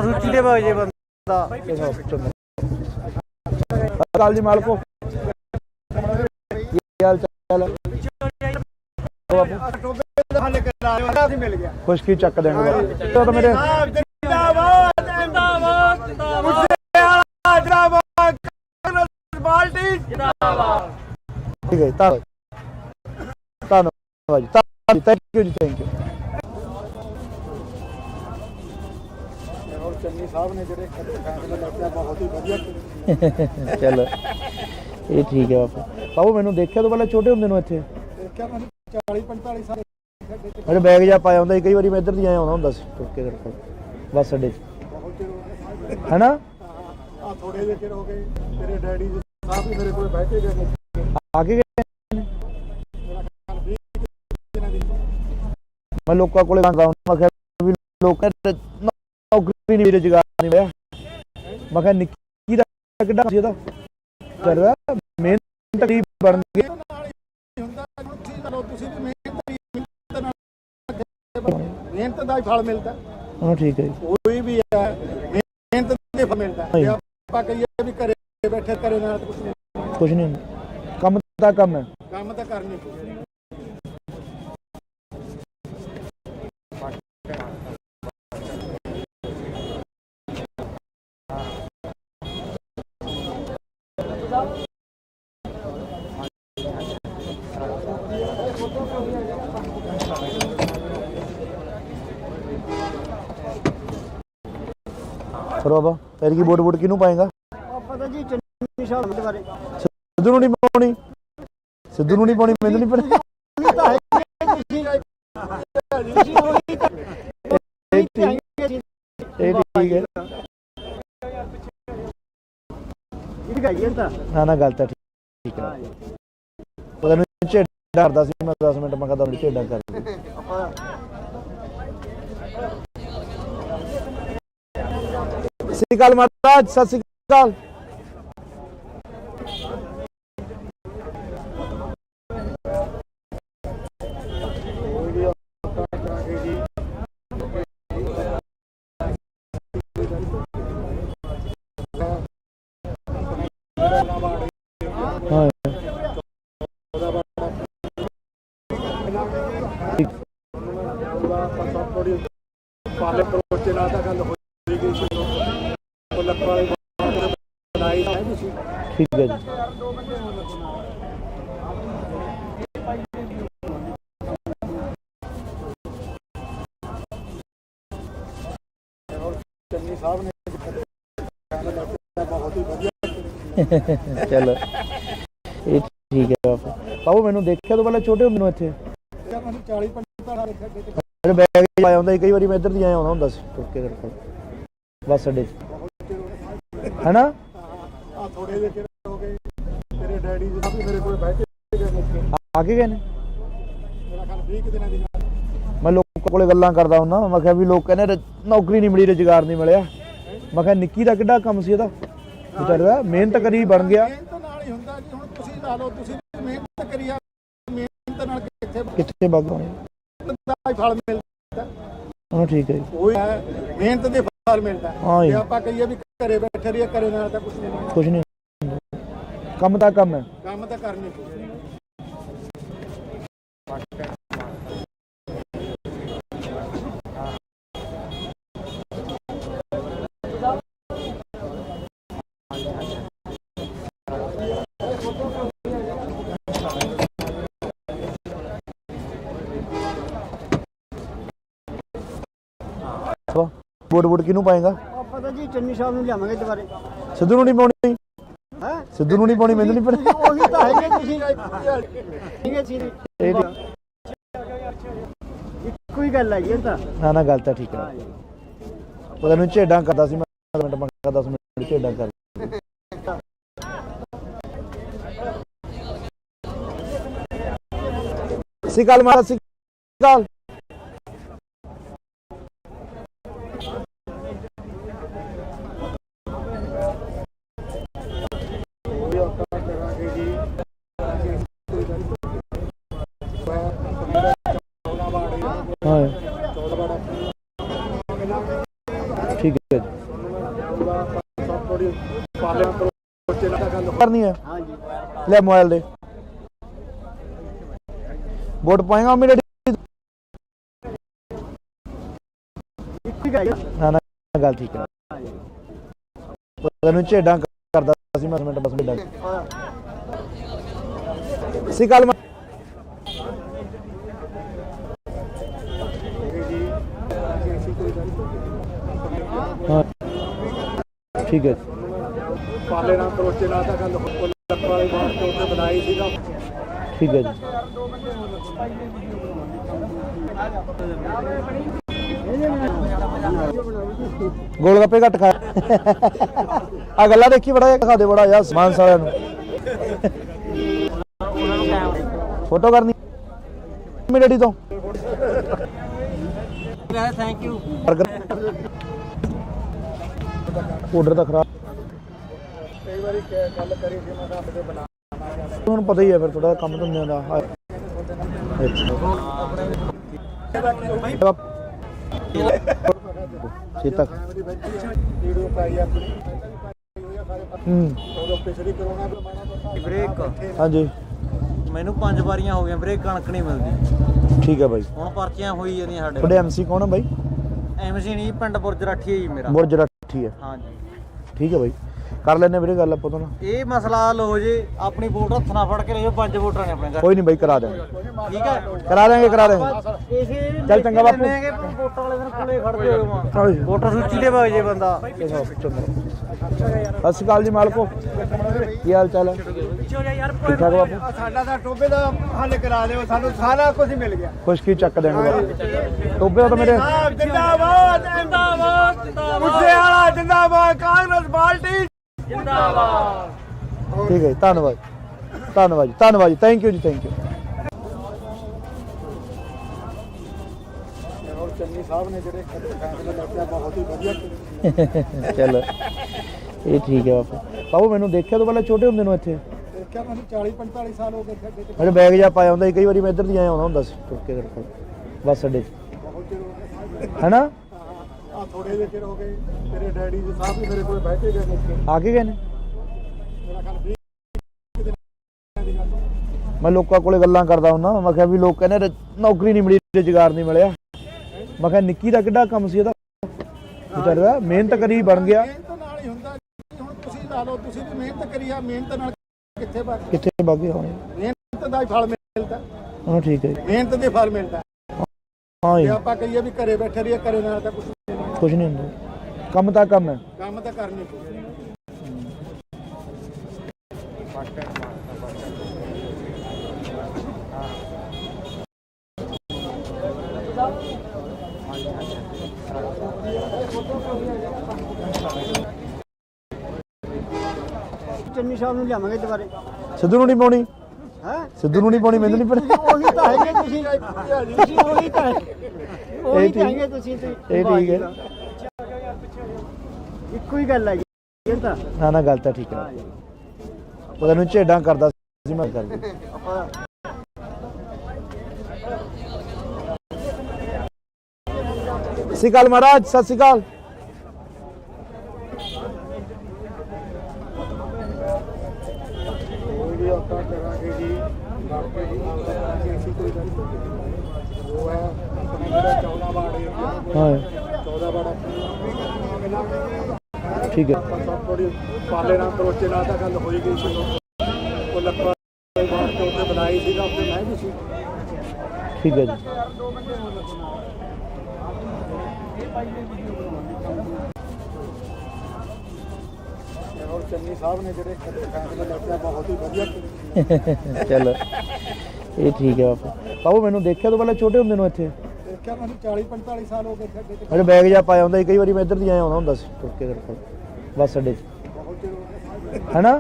सूची दे भाई बंदा काल जी मालको हाल चाल खुशकी चक देंगे तो मेरे ठीक है धन्यवाद thank you ji thank you Channi साहब ने ਜਿਹੜੇ ਫੈਸਲੇ ਲਿਆ ਬਹੁਤ ਹੀ ਵਧੀਆ ਚਲੋ ਇਹ ਠੀਕ ਹੈ ਬਾਪੂ ਮੈਨੂੰ ਦੇਖਿਆ ਤੋਂ ਪਹਿਲਾਂ ਛੋਟੇ ਹੁੰਦੇ ਨੂੰ ਇੱਥੇ ਦੇਖਿਆ ਮੈਂ 40 45 ਸਾਲ ਮੇਰੇ ਬੈਗ ਜਾ ਪਾਇਆ ਹੁੰਦਾ ਕਈ ਵਾਰੀ ਮੈਂ ਇੱਧਰ ਦੀ ਆਇਆ ਆਉਂਦਾ ਹੁੰਦਾ ਸੀ ਟੁੱਕ ਕੇ ਤੇਰੇ ਕੋਲ ਬੱਸ ਅੱਡੇ 'ਚ ਹੈਨਾ ਆ ਥੋੜੇ ਜਿਹੇ ਚਿਰ ਹੋ ਗਏ ਤੇਰੇ ਡੈਡੀ ਸਾਹਿਬ ਵੀ ਮੇਰੇ ਕੋਲ ਬੈਠੇ ਗਏ ਆ ਕੇ ਗਏ ਮੈਂ ਲੋਕਾਂ ਕੋਲੇ ਜਾਂਦਾ ਹੁੰਦਾ ਮੈਂ ਕਿਹਾ ਵੀ ਲੋਕਾਂ नौकरी नहीं रोजगार नहीं मिला मैं क्या निक्की दा किड्डा सी ओदा चल रहा मेहनत दी बन गई मेहनत दा फल मिलता हां ठीक है कोई भी है मेहनत दे फल मिलता है आपा कहिए भी करे बैठे करे ना कुछ नहीं काम दा काम है काम दा करनी बाबा पैर की वोट किनू पाएगा पता जी चन्नी साहब के बारे सिद्धू नहीं पानी सिद्धू नहीं पानी मैंने नहीं पता ठीक है ਨਾ ਨਾ ਗੱਲ ਤਾਂ ਠੀਕ ਹੈ। ਪਤਾ ਨਹੀਂ ਝੇਡਾ ਕਰਦਾ ਸੀ ਮੈਂ 10 ਮਿੰਟ ਮੈਂ ਕਹਦਾ ਝੇਡਾ ਕਰ ਸਤਿ ਸ਼੍ਰੀ ਅਕਾਲ ਮਹਾਰਾਜ ਸਤਿ ਸ਼੍ਰੀ ਅਕਾਲ। ਪਾਲੇ ਕਰੋਚੇ ਨਾਲ ਤਾਂ ਗੱਲ ਹੋਈ ਗਈ ਸੀ ਉਹ ਲੱਕੜ ਵਾਲੀ ਬਾਤ ਬਣਾਈ ਸੀ। ਠੀਕ ਹੈ ਜੀ। ਚੰਨੀ ਸਾਹਿਬ ਨੇ ਬਹੁਤ ਹੀ ਵਧੀਆ। ਚਲੋ ਇਹ ਠੀਕ ਹੈ ਬਾਪੂ। ਬਾਬੂ ਮੈਨੂੰ ਦੇਖਿਆ ਤੋਂ ਪਹਿਲਾਂ ਛੋਟੇ ਹੁੰਦੇ ਨੂੰ ਇੱਥੇ 40 45 ਮੇਰੇ ਬੈਗ ਆਇਆ ਹੁੰਦਾ ਸੀ ਕਈ ਵਾਰੀ ਮੈਂ ਇੱਧਰ ਦੀ ਆਇਆ ਆਉਂਦਾ ਹੁੰਦਾ ਸੀ ਤੁਰ ਕੇ ਤੇਰੇ ਬੱਸ ਅੱਡੇ 'ਚ ਹੈਨਾ। ਆ ਥੋੜੇ ਜਿਹੇ ਹੋ ਗਏ ਤੇਰੇ ਡੈਡੀ ਜੀ ਵੀ ਮੇਰੇ ਕੋਲ ਬਹਿ ਕੇ ਗਏ ਆ ਕੇ ਗਏ ਨੇ। ਮੇਰਾ ਖਿਆਲ 20 ਦਿਨਾਂ ਦੀ ਮੈਂ ਲੋਕਾਂ ਕੋਲੇ ਗੱਲਾਂ ਕਰਦਾ ਹੁੰਦਾ ਮੈਂ ਕਿਹਾ ਵੀ ਲੋਕ ਕਹਿੰਦੇ ਨੌਕਰੀ ਨਹੀਂ ਮਿਲੀ ਰੁਜ਼ਗਾਰ ਨਹੀਂ ਮਿਲਿਆ। ਮੈਂ ਕਿਹਾ ਨਿੱਕੀ ਦਾ ਕਿੱਡਾ ਕੰਮ ਸੀ ਇਹਦਾ ਵਿਚਾਰੇ ਦਾ ਮਿਹਨਤ ਕਰੀ ਬਣ ਗਿਆ। ਮਿਹਨਤ ਨਾਲ ਹੀ ਹੁੰਦਾ ਜੀ। ਹੁਣ ਤੁਸੀਂ ਲਾ ਲਓ ਤੁਸੀਂ ਮਿਹਨਤ ਕਰੀ ਆ ਮਿਹਨਤ ਨਾਲ ਕਿੱਥੇ ਬਾਗਾਂ ਦਾ ਫਲ ਮਿਲਦਾ। ਹਾਂ ਠੀਕ ਹੈ ਜੀ। ਉਹ ਹੈ ਮਿਹਨਤ ਦੇ ਫਲ ਮਿਲਦਾ। ਹਾਂ ਜੀ। ਜੇ ਆਪਾਂ ਕਹੀਏ ਵੀ ਘਰੇ ਬੈਠੇ ਰਹੀਏ ਘਰੇ ਨਾਲ ਤਾਂ ਕੁਝ ਨਹੀਂ। ਕੁਛ ਨਹੀਂ ਕੰਮ ਤਾਂ ਕੰਮ ਹੈ। ਕੰਮ ਤਾਂ ਕਰਨੀ ਵੋਟ ਕਿਹਨੂੰ ਪਾਏਗਾ? ਪਤਾ ਜੀ ਚੰਨੀ ਸਾਹਿਬ ਨੂੰ ਲਿਆਵਾਂਗੇ ਦੁਬਾਰੇ। ਸਿੱਧੂ ਨੂੰ ਨਹੀਂ ਪਾਉਣੀ ਹੈ ਸਿੱਧੂ ਨੂੰ ਨਹੀਂ ਪਾਉਣੀ ਮੈਨੂੰ ਨਹੀਂ ਪਤਾ। ਉਹੀ ਤਾਂ ਹੈਗੇ ਤੁਸੀਂ ਹੈਗੇ ਸੀ ਇੱਕੋ ਹੀ ਗੱਲ ਹੈਗੀ ਤਾਂ। ਨਾ ਨਾ ਗੱਲ ਤਾਂ ਠੀਕ ਹੈ। ਪਤਾ ਨਹੀਂ ਝੇਡਾਂ ਕਰਦਾ ਸੀ ਮੈਂ 10 ਮਿੰਟ ਮੈਂ ਕਹਦਾ 10 ਮਿੰਟ ਝੇਡਾਂ ਕਰ ਸਤਿ ਸ਼੍ਰੀ ਅਕਾਲ ਮਹਾਰਾਜ ਸਤਿ ਸ਼੍ਰੀ ਅਕਾਲ। ठीक है करनी है ले मोबाइल दे वोट पाएगा मेरे ना ना गल ठीक है। तेन झेडा करदा सी मैं मिनट बस झेडा सी गल ठीक है। ਪਾਲੇ ਨਾਲ ਕਰੋਚੇ ਨਾਲ ਤਾਂ ਗੱਲ ਲੱਕੜ ਵਾਲੀ ਬਾਤ ਤੋਂ ਉੱਤੇ ਬਣਾਈ ਸੀਗਾ। ठीक है जी। गोलगप्पे घट खा आ गल्ला देखी बड़ा खा दे बड़ा यार समान सारा फोटो करनी मेरे डैडी तो थैंक यू। ऑर्डर तो खराब ਕਈ ਵਾਰੀ ਗੱਲ ਕਰੀ ਸੀ ਮੈਂ ਰੱਬ ਦੇ ਬਣਾ ਤੁਹਾਨੂੰ ਪਤਾ ਹੀ ਹੈ ਫਿਰ ਥੋੜਾ ਕੰਮ ਧੰਦਿਆਂ ਦਾ ਸੀਤਾ ਵੀਡੀਓ ਪਾਈ ਆਪਣੀ ਉਦੋਂ ਪਿਛਲੀ ਕਰੋਨਾ ਬ੍ਰੇਕ ਹਾਂਜੀ ਮੈਨੂੰ 5 ਵਾਰੀਆਂ ਹੋ ਗਈਆਂ ਬ੍ਰੇਕ ਕਣਕ ਨਹੀਂ ਮਿਲਦੀ। ਠੀਕ ਹੈ ਬਾਈ। ਹੁਣ ਪਰਚੀਆਂ ਹੋਈ ਜਾਂਦੀਆਂ ਸਾਡੇ ਤੁਹਾਡੇ ਐਮਸੀ ਕੌਣ ਹੈ ਬਾਈ? ਐਮਸੀ ਨਹੀਂ ਪਿੰਡ ਬੁਰਜ ਰਾਠੀ ਹੈ ਜੀ ਮੇਰਾ। ਬੁਰਜ ਰਾਠੀ ਹੈ। ਹਾਂਜੀ ਠੀਕ ਹੈ ਬਾਈ ਕਰ ਲੈਣੇ ਵੀਰੇ ਗੱਲ ਆਪਾਂ ਤੋਂ ਨਾ। ਇਹ ਮਸਲਾ ਹੱਲ ਹੋ ਜੇ ਆਪਣੀ ਵੋਟ ਹੱਥ ਨਾਲ ਫੜ ਕੇ ਲੈ ਜਾਓ 5 ਵੋਟਰਾਂ ਨੇ ਆਪਣੇ ਘਰ। ਕੋਈ ਨਹੀਂ ਬਾਈ ਕਰਾ ਦੇਵਾਂਗੇ ਠੀਕ ਹੈ ਕਰਾ ਦੇਵਾਂਗੇ ਇਸੇ ਚੱਲ ਚੰਗਾ ਬਾਪੂ। ਵੋਟਾਂ ਵਾਲੇ ਦਿਨ ਕੋਲੇ ਖੜਦੇ ਹੋਵਾਂ ਵੋਟਰ ਸੂਚੀ ਦੇ ਵਗ ਜੇ ਬੰਦਾ। ਸਤਿ ਸ਼੍ਰੀ ਅਕਾਲ ਜੀ ਮਾਲਕੋ ਕੀ ਹਾਲ ਚਾਲ ਹੈ? ਠੀਕ ਠਾਕ ਬਾਪੂ। ਸਾਡਾ ਤਾਂ ਟੋਬੇ ਦਾ ਹੱਲ ਕਰਾ ਦਿਓ ਸਾਨੂੰ ਸਾਰਾ ਕੁਝ ਮਿਲ ਗਿਆ। ਖੁਸ਼ਕੀ ਚੱਕ ਦੇਣਗੇ ਬਾਪੂ। ਟੋਬੇ ਦਾ ਤਾਂ ਮੇਰੇ ਜਿੰਦਾਬਾਦ ਜਿੰਦਾਬਾਦ ਜਿੰਦਾਬਾਦ ਮੁੱਸੇ ਵਾਲਾ ਜਿੰਦਾਬਾਦ ਕਾਂਗਰਸ ਪਾਰਟੀ ਜਿੰਦਾਬਾਦ। ਠੀਕ ਹੈ ਜੀ, ਧੰਨਵਾਦ ਧੰਨਵਾਦ ਜੀ, ਧੰਨਵਾਦ ਜੀ, ਥੈਂਕ ਯੂ ਜੀ, ਥੈਂਕ ਯੂ। ਔਰ ਚੰਨੀ ਸਾਹਿਬ ਨੇ ਜਿਹੜੇ ਫੈਸਲੇ ਲਿਆ ਬਹੁਤ ਹੀ ਵਧੀਆ ਚਲੋ ਇਹ ਠੀਕ ਹੈ ਬਾਪੂ। ਬਾਬੂ ਮੈਨੂੰ ਦੇਖਿਆ ਤੋਂ ਪਹਿਲਾਂ ਛੋਟੇ ਹੁੰਦੇ ਨੂੰ ਇੱਥੇ ਦੇਖਿਆ ਮੈਨੂੰ 40 45 ਸਾਲ ਹੋ ਗਏ ਖੇਡੇ ਚ ਮੇਰੇ ਬੈਗ ਜਾ ਪਾਇਆ ਹੁੰਦਾ ਸੀ, ਕਈ ਵਾਰੀ ਮੈਂ ਇੱਧਰ ਦੀ ਆਇਆ ਆਉਂਦਾ ਹੁੰਦਾ ਸੀ ਤੁਰ ਕੇ ਮੇਰੇ ਕੋਲ ਬੱਸ ਅੱਡੇ 'ਚ, ਬਹੁਤ ਚਿਰ ਹੋ ਗਿਆ ਹੈਨਾ? ਆ ਥੋੜੇ ਜਿਹੇ ਚਿਰ ਹੋ ਗਏ ਤੇਰੇ ਡੈਡੀ ਜੀ ਸਾਹਿਬ ਵੀ ਮੇਰੇ ਕੋਲ ਬਹਿ ਕੇ ਗਏ ਮੁੱਕੇ ਆ ਕੇ ਗਏ ਨੇ? ਮੇਰਾ ਖਿਆਲ 20 ਦਿਨਾਂ ਦੀ ਗੱਲ ਮੈਂ ਲੋਕਾਂ ਕੋਲੇ ਗੱਲਾਂ ਕਰਦਾ ਹੁੰਦਾ, ਮੈਂ ਕਿਹਾ ਵੀ ਲੋਕ ਕਹਿੰਦੇ ਨੌਕਰੀ ਨਹੀਂ ਮਿਲੀ, ਰੁਜ਼ਗਾਰ ਨਹੀਂ ਮਿਲਿਆ। ਮੈਂ ਕਿਹਾ ਨਿੱਕੀ ਦਾ ਕਿੱਡਾ ਕੰਮ ਸੀ ਇਹਦਾ, ਵਿਚਾਰਾ ਮਿਹਨਤ ਕਰੀ ਬਣ ਗਿਆ। ਮਿਹਨਤ ਨਾਲ ਹੀ ਹੁੰਦਾ ਜੀ। ਹੁਣ ਤੁਸੀਂ ਲਾ ਲਓ, ਤੁਸੀਂ ਵੀ ਮਿਹਨਤ ਕਰੀ ਆ, ਮਿਹਨਤ ਨਾਲ ਕਿੱਥੇ ਵਗ ਕਿੱਥੇ ਬਾਗੇ ਹੋਣੇ? ਮਿਹਨਤ ਦਾ ਹੀ ਫਲ ਮਿਲਦਾ। ਹਾਂ ਠੀਕ ਹੈ ਜੀ। ਮਿਹਨਤ ਦੇ ਫਲ ਮਿਲਦਾ। ਹਾਂ ਜੇ ਜੀ, ਆਪਾਂ ਕਹੀਏ ਵੀ ਘਰੇ ਬੈਠੇ ਰਹੀਏ, ਘਰੇ ਨਾਲ ਤਾਂ ਕੁਝ ਕੁਝ ਨਹੀਂ ਹੁੰਦਾ, ਕੰਮ ਤਾਂ ਕੰਮ ਹੈ। ਕੰਮ ਤਾਂ ਕਰਨੀ ਪਊ। ਚੰਨੀ ਸਾਹਿਬ ਨੂੰ ਲਿਆਵਾਂਗੇ ਦੁਬਾਰੇ। ਸਿੱਧੂ ਨੂੰ ਨਹੀਂ ਪਾਉਣੀ, ਹੈ ਸਿੱਧੂ ਨੂੰ ਨਹੀਂ ਪਾਉਣੀ, ਮੈਨੂੰ ਨਹੀਂ ਪਾਉਣੀ। ਉਹੀ ਤਾਂ ਹੈਗੇ ਤੁਸੀਂ ਉਹੀ ਤਾਂ ਉਹੀ ਠੀਕ- ਤਾਂ ਹੈਗੇ ਤੁਸੀਂ ਤੇ ਇਹ ਠੀਕ ਹੈ। ਇੱਕੋ ਹੀ ਗੱਲ ਹੈ ਜੀ ਇਹ ਤਾਂ। ਨਾ ਨਾ ਗੱਲ ਤਾਂ ਠੀਕ ਹੈ। ਉਹਦਾ ਨੂੰ ਝੇਡਾਂ ਕਰਦਾ ਸੀ ਮੈਂ ਕਰਦਾ। ਆਪਾਂ ਸਤਿ ਸ਼੍ਰੀ ਅਕਾਲ ਮਹਾਰਾਜ, ਸਤਿ ਸ਼੍ਰੀ ਅਕਾਲ। ਕੋਈ ਵੀ ਆਪਾਂ ਕਰਾਂਗੇ ਜੀ, ਬਾਕੀ ਜੀ ਕਰਾਂਗੇ, ਅਸੀਂ ਕੋਈ ਗੱਲ ਨਹੀਂ। ਉਹ ਹੈ ਆਪਣੇ ਜਿਹੜਾ 14 ਵਾਰਡ ਏਰੀਆ, ਹਾਂ 14 ਵਾਰਡ ਠੀਕ ਹੈ। ਆਪਾਂ ਸਭ ਥੋੜੀ ਪਾਲੇ ਨਾਲ ਕਰੋਚੇ ਨਾਲ ਤਾਂ ਗੱਲ ਹੋਈ ਗਈ ਸੀ। ਉਹ ਲੱਖਾਂ ਦੇ ਬਾਅਦ ਤੋਂ ਉੱਤੇ ਬਣਾਈ ਸੀਗਾ, ਉੱਤੇ ਮੈਂ ਵੀ ਸੀ। ਠੀਕ ਹੈ ਜੀ। ਔਰ ਚੰਨੀ ਸਾਹਿਬ ਨੇ ਜਿਹੜੇ ਫੈਸਲੇ ਲਿਆ ਬਹੁਤ ਹੀ ਵਧੀਆ ਚਲੋ ਇਹ ਠੀਕ ਹੈ ਬਾਪੂ। ਬਾਬੂ ਮੈਨੂੰ ਦੇਖਿਆ ਤੋਂ ਪਹਿਲਾਂ ਛੋਟੇ ਹੁੰਦੇ ਨੂੰ ਇੱਥੇ ਦੇਖਿਆ ਮੈਨੂੰ 40 45 ਸਾਲ ਹੋ ਗਏ ਖੇਡੇ ਚ ਮੇਰੇ ਬੈਗ ਜਾ ਪਾਇਆ ਹੁੰਦਾ ਸੀ, ਕਈ ਵਾਰੀ ਮੈਂ ਇੱਧਰ ਦੀ ਆਇਆ ਆਉਂਦਾ ਹੁੰਦਾ ਸੀ ਤੁਰ ਕੇ ਮੇਰੇ ਕੋਲ ਬੱਸ ਅੱਡੇ 'ਚ, ਬਹੁਤ ਚਿਰ ਹੋ ਗਏ ਹੈਨਾ?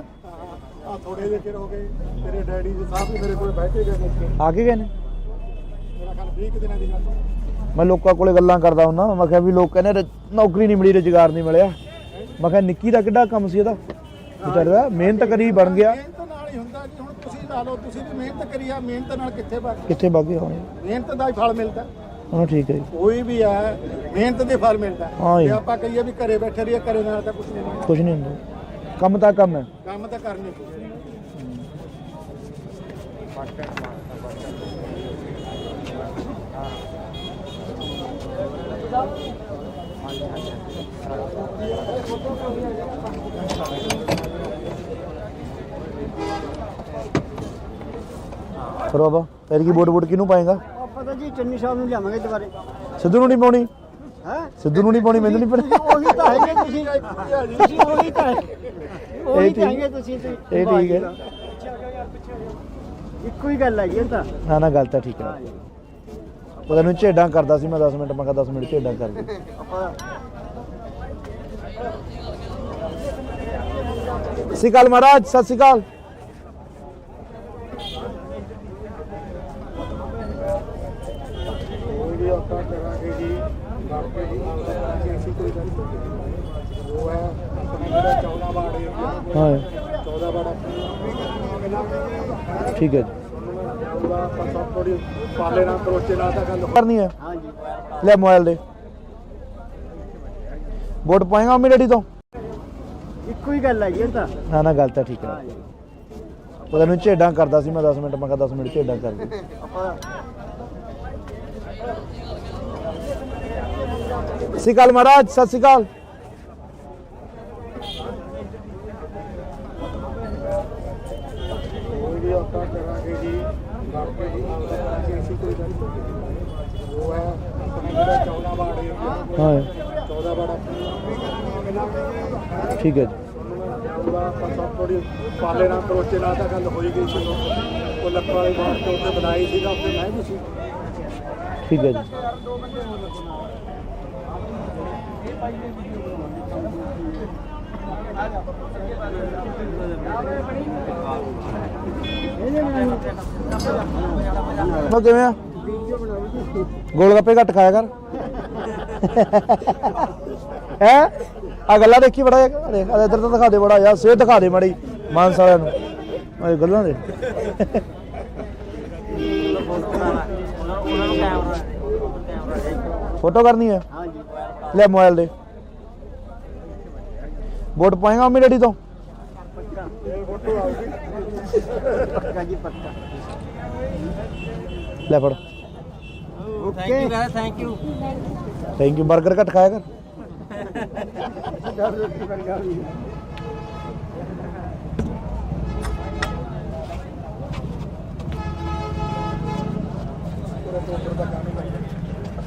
ਆ ਥੋੜੇ ਜਿਹੇ ਚਿਰ ਹੋ ਗਏ ਤੇਰੇ ਡੈਡੀ ਜੀ ਸਾਹਿਬ ਵੀ ਮੇਰੇ ਕੋਲ ਬਹਿ ਕੇ ਗਏ ਮੁੱਕੇ ਆ ਕੇ ਗਏ ਨੇ? ਮੇਰਾ ਖਿਆਲ 20 ਦਿਨਾਂ ਦੀ ਗੱਲ ਮੈਂ ਲੋਕਾਂ ਕੋਲੇ ਗੱਲਾਂ ਕਰਦਾ ਹੁੰਦਾ, ਮੈਂ ਕਿਹਾ ਵੀ ਲੋਕ ਕਹਿੰਦੇ ਨੌਕਰੀ ਨਹੀਂ ਮਿਲੀ, ਰੁਜ਼ਗਾਰ ਨਹੀਂ ਮਿਲਿਆ। ਮੈਂ ਕਿਹਾ ਨਿੱਕੀ ਦਾ ਕਿੱਡਾ ਕੰਮ ਸੀ ਇਹਦਾ, ਵਿਚਾਰਾ ਮਿਹਨਤ ਕਰੀ ਬਣ ਗਿਆ। ਮਿਹਨਤ ਨਾਲ ਹੀ ਹੁੰਦਾ ਜੀ। ਹੁਣ ਤੁਸੀਂ ਲਾ ਲਓ, ਤੁਸੀਂ ਵੀ ਮਿਹਨਤ ਕਰੀ ਆ, ਮਿਹਨਤ ਨਾਲ ਕਿੱਥੇ ਵਗ ਕਿੱਥੇ ਬਾਗੇ ਹੋਣੇ? ਮਿਹਨਤ ਦਾ ਹੀ ਫਲ ਮਿਲਦਾ। ਹਾਂ ਠੀਕ ਹੈ ਜੀ। ਕੋਈ ਵੀ ਹੈ ਮਿਹਨਤ ਦੇ ਫਲ ਮਿਲਦਾ। ਹਾਂ ਜੀ। ਜੇ ਆਪਾਂ ਕਹੀਏ ਵੀ ਘਰੇ ਬੈਠੇ ਰਹੀਏ, ਘਰੇ ਨਾਲ ਤਾਂ ਕੁਝ ਨਹੀਂ। ਕੁਝ ਨਹੀਂ ਹੁੰਦਾ, ਕੰਮ ਤਾਂ ਕੰਮ ਹੈ। ਕੰਮ ਤਾਂ ਕਰਨੀ ਪਊ। ਫਿਰ ਬਾਬਾ ਫਿਰ ਕੀ ਵੋਟ ਕਿਹਨੂੰ ਪਾਏਗਾ? ਆਪਾਂ ਤਾਂ ਜੀ ਚੰਨੀ ਸਾਹਿਬ ਨੂੰ ਲਿਆਵਾਂਗੇ ਦੁਬਾਰੇ। ਸਿੱਧੂ ਨੂੰ ਨਹੀਂ ਪਾਉਣੀ, ਹੈ ਸਿੱਧੂ ਨੂੰ ਨਹੀਂ ਪਾਉਣੀ, ਮੈਨੂੰ ਨਹੀਂ ਪਾਉਣੀ। ਉਹੀ ਤਾਂ ਹੈਗੇ ਤੁਸੀਂ ਉਹੀ ਤਾਂ ਉਹੀ ਤਾਂ ਹੈਗੇ ਤੁਸੀਂ ਤੇ ਇਹ ਠੀਕ ਹੈ। ਇੱਕੋ ਹੀ ਗੱਲ ਹੈ ਇਹ ਤਾਂ। ਨਾ ਨਾ ਗੱਲ ਤਾਂ ਠੀਕ ਹੈ। ਉਹਦਾ ਨੂੰ ਝੇਡਾਂ ਕਰਦਾ ਸੀ ਮੈਂ 10 ਮਿੰਟ, ਮੈਂ ਕਿਹਾ 10 ਮਿੰਟ ਝੇਡਾਂ ਕਰ ਦੇ। ਆਪਾਂ ਸਤਿ ਸ਼੍ਰੀ ਅਕਾਲ ਮਹਾਰਾਜ, ਸਤਿ ਸ਼੍ਰੀ ਅਕਾਲ। ਕੋਈ ਵੀ ਆਪਾਂ ਕਰਾਂਗੇ ਜੀ, ਬਾਕੀ ਜੀ ਕਰਾਂਗੇ, ਅਸੀਂ ਕੋਈ ਗੱਲ ਨਹੀਂ। ਉਹ ਹੈ ਆਪਣੇ ਜਿਹੜਾ 14 ਵਾਰਡ ਏਰੀਆ, ਹਾਂ 14 ਵਾਰਡ ਠੀਕ ਹੈ ਜੀ। ਉਹਦਾ ਆਪਾਂ ਸਭ ਥੋੜੀ ਪਾਲੇ ਨਾਲ ਕਰੋਚੇ ਨਾਲ ਤਾਂ ਗੱਲ ਕਰਨੀ ਹੈ, ਹਾਂ ਜੀ ਲੈ ਮੋਬਾਈਲ ਦੇ। ਵੋਟ ਪਾਏਗਾ ਮੰਮੀ ਡੈਡੀ ਤੋਂ? ਇੱਕੋ ਹੀ ਗੱਲ ਹੈ ਇਹ ਤਾਂ। ਨਾ ਨਾ ਗੱਲ ਤਾਂ ਠੀਕ ਹੈ। ਉਹਦਾ ਨੂੰ ਝੇਡਾਂ ਕਰਦਾ ਸੀ ਮੈਂ 10 ਮਿੰਟ, ਮੈਂ ਕਿਹਾ 10 ਮਿੰਟ ਝੇਡਾਂ ਕਰ ਦੇ। ਆਪਾਂ ਸਤਿ ਸ਼੍ਰੀ ਅਕਾਲ ਮਹਾਰਾਜ, ਸਤਿ ਸ਼੍ਰੀ ਅਕਾਲ। ਕੋਈ ਵੀ ਆਪਾਂ ਕਰਾਂਗੇ ਜੀ, ਬਾਕੀ ਜੀ ਕਰਾਂਗੇ, ਅਸੀਂ ਕੋਈ ਗੱਲ ਨਹੀਂ। ਉਹ ਹੈ ਆਪਣੇ ਜਿਹੜਾ 14 ਵਾਰਡ ਏਰੀਆ, ਹਾਂ 14 ਵਾਰਡ ਠੀਕ ਹੈ ਜੀ। ਉਹਦਾ ਆਪਾਂ ਸਭ ਥੋੜੀ ਪਾਲੇ ਨਾਲ ਕਰੋਚੇ ਨਾਲ ਤਾਂ ਗੱਲ ਹੋਈ ਗਈ ਸੀ। ਉਹ ਲੱਖਾਂ ਵਾਲੇ ਬਾਅਦ ਤੋਂ ਉੱਤੇ ਬਣਾਈ ਸੀਗਾ, ਉੱਤੇ ਮੈਂ ਵੀ ਸੀ। ਠੀਕ ਹੈ ਜੀ। ਮੈਂ ਕਿਵੇਂ ਆ ਗੋਲ ਗੱਪੇ ਘੱਟ ਖਾਇਆ ਕਰ ਹੈ ਆ ਗੱਲਾਂ ਦੇਖੀ ਬੜਾ ਇੱਧਰ ਤਾਂ ਦਿਖਾ ਦੇ ਬੜਾ ਯਾਰ ਸਿਹਤ ਦਿਖਾ ਦੇ ਮਾੜੀ ਮਾਨਸਾ ਵਾਲਿਆਂ ਨੂੰ ਇਹ ਗੱਲਾਂ ਦੇ ਫੋਟੋ ਕਰਨੀ ਹੈ ਲੈ ਮੋਬਾਈਲ ਦੇ ਵੋਟ ਪਾਏਗਾ ਮੰਮੀ ਡੈਡੀ ਤੋਂ ਲੈ ਫੜ ਥੈਂਕ ਯੂ ਥੈਂਕ ਯੂ 버ਗਰ ਘੱਟ ਖਾਇਆ ਕਰ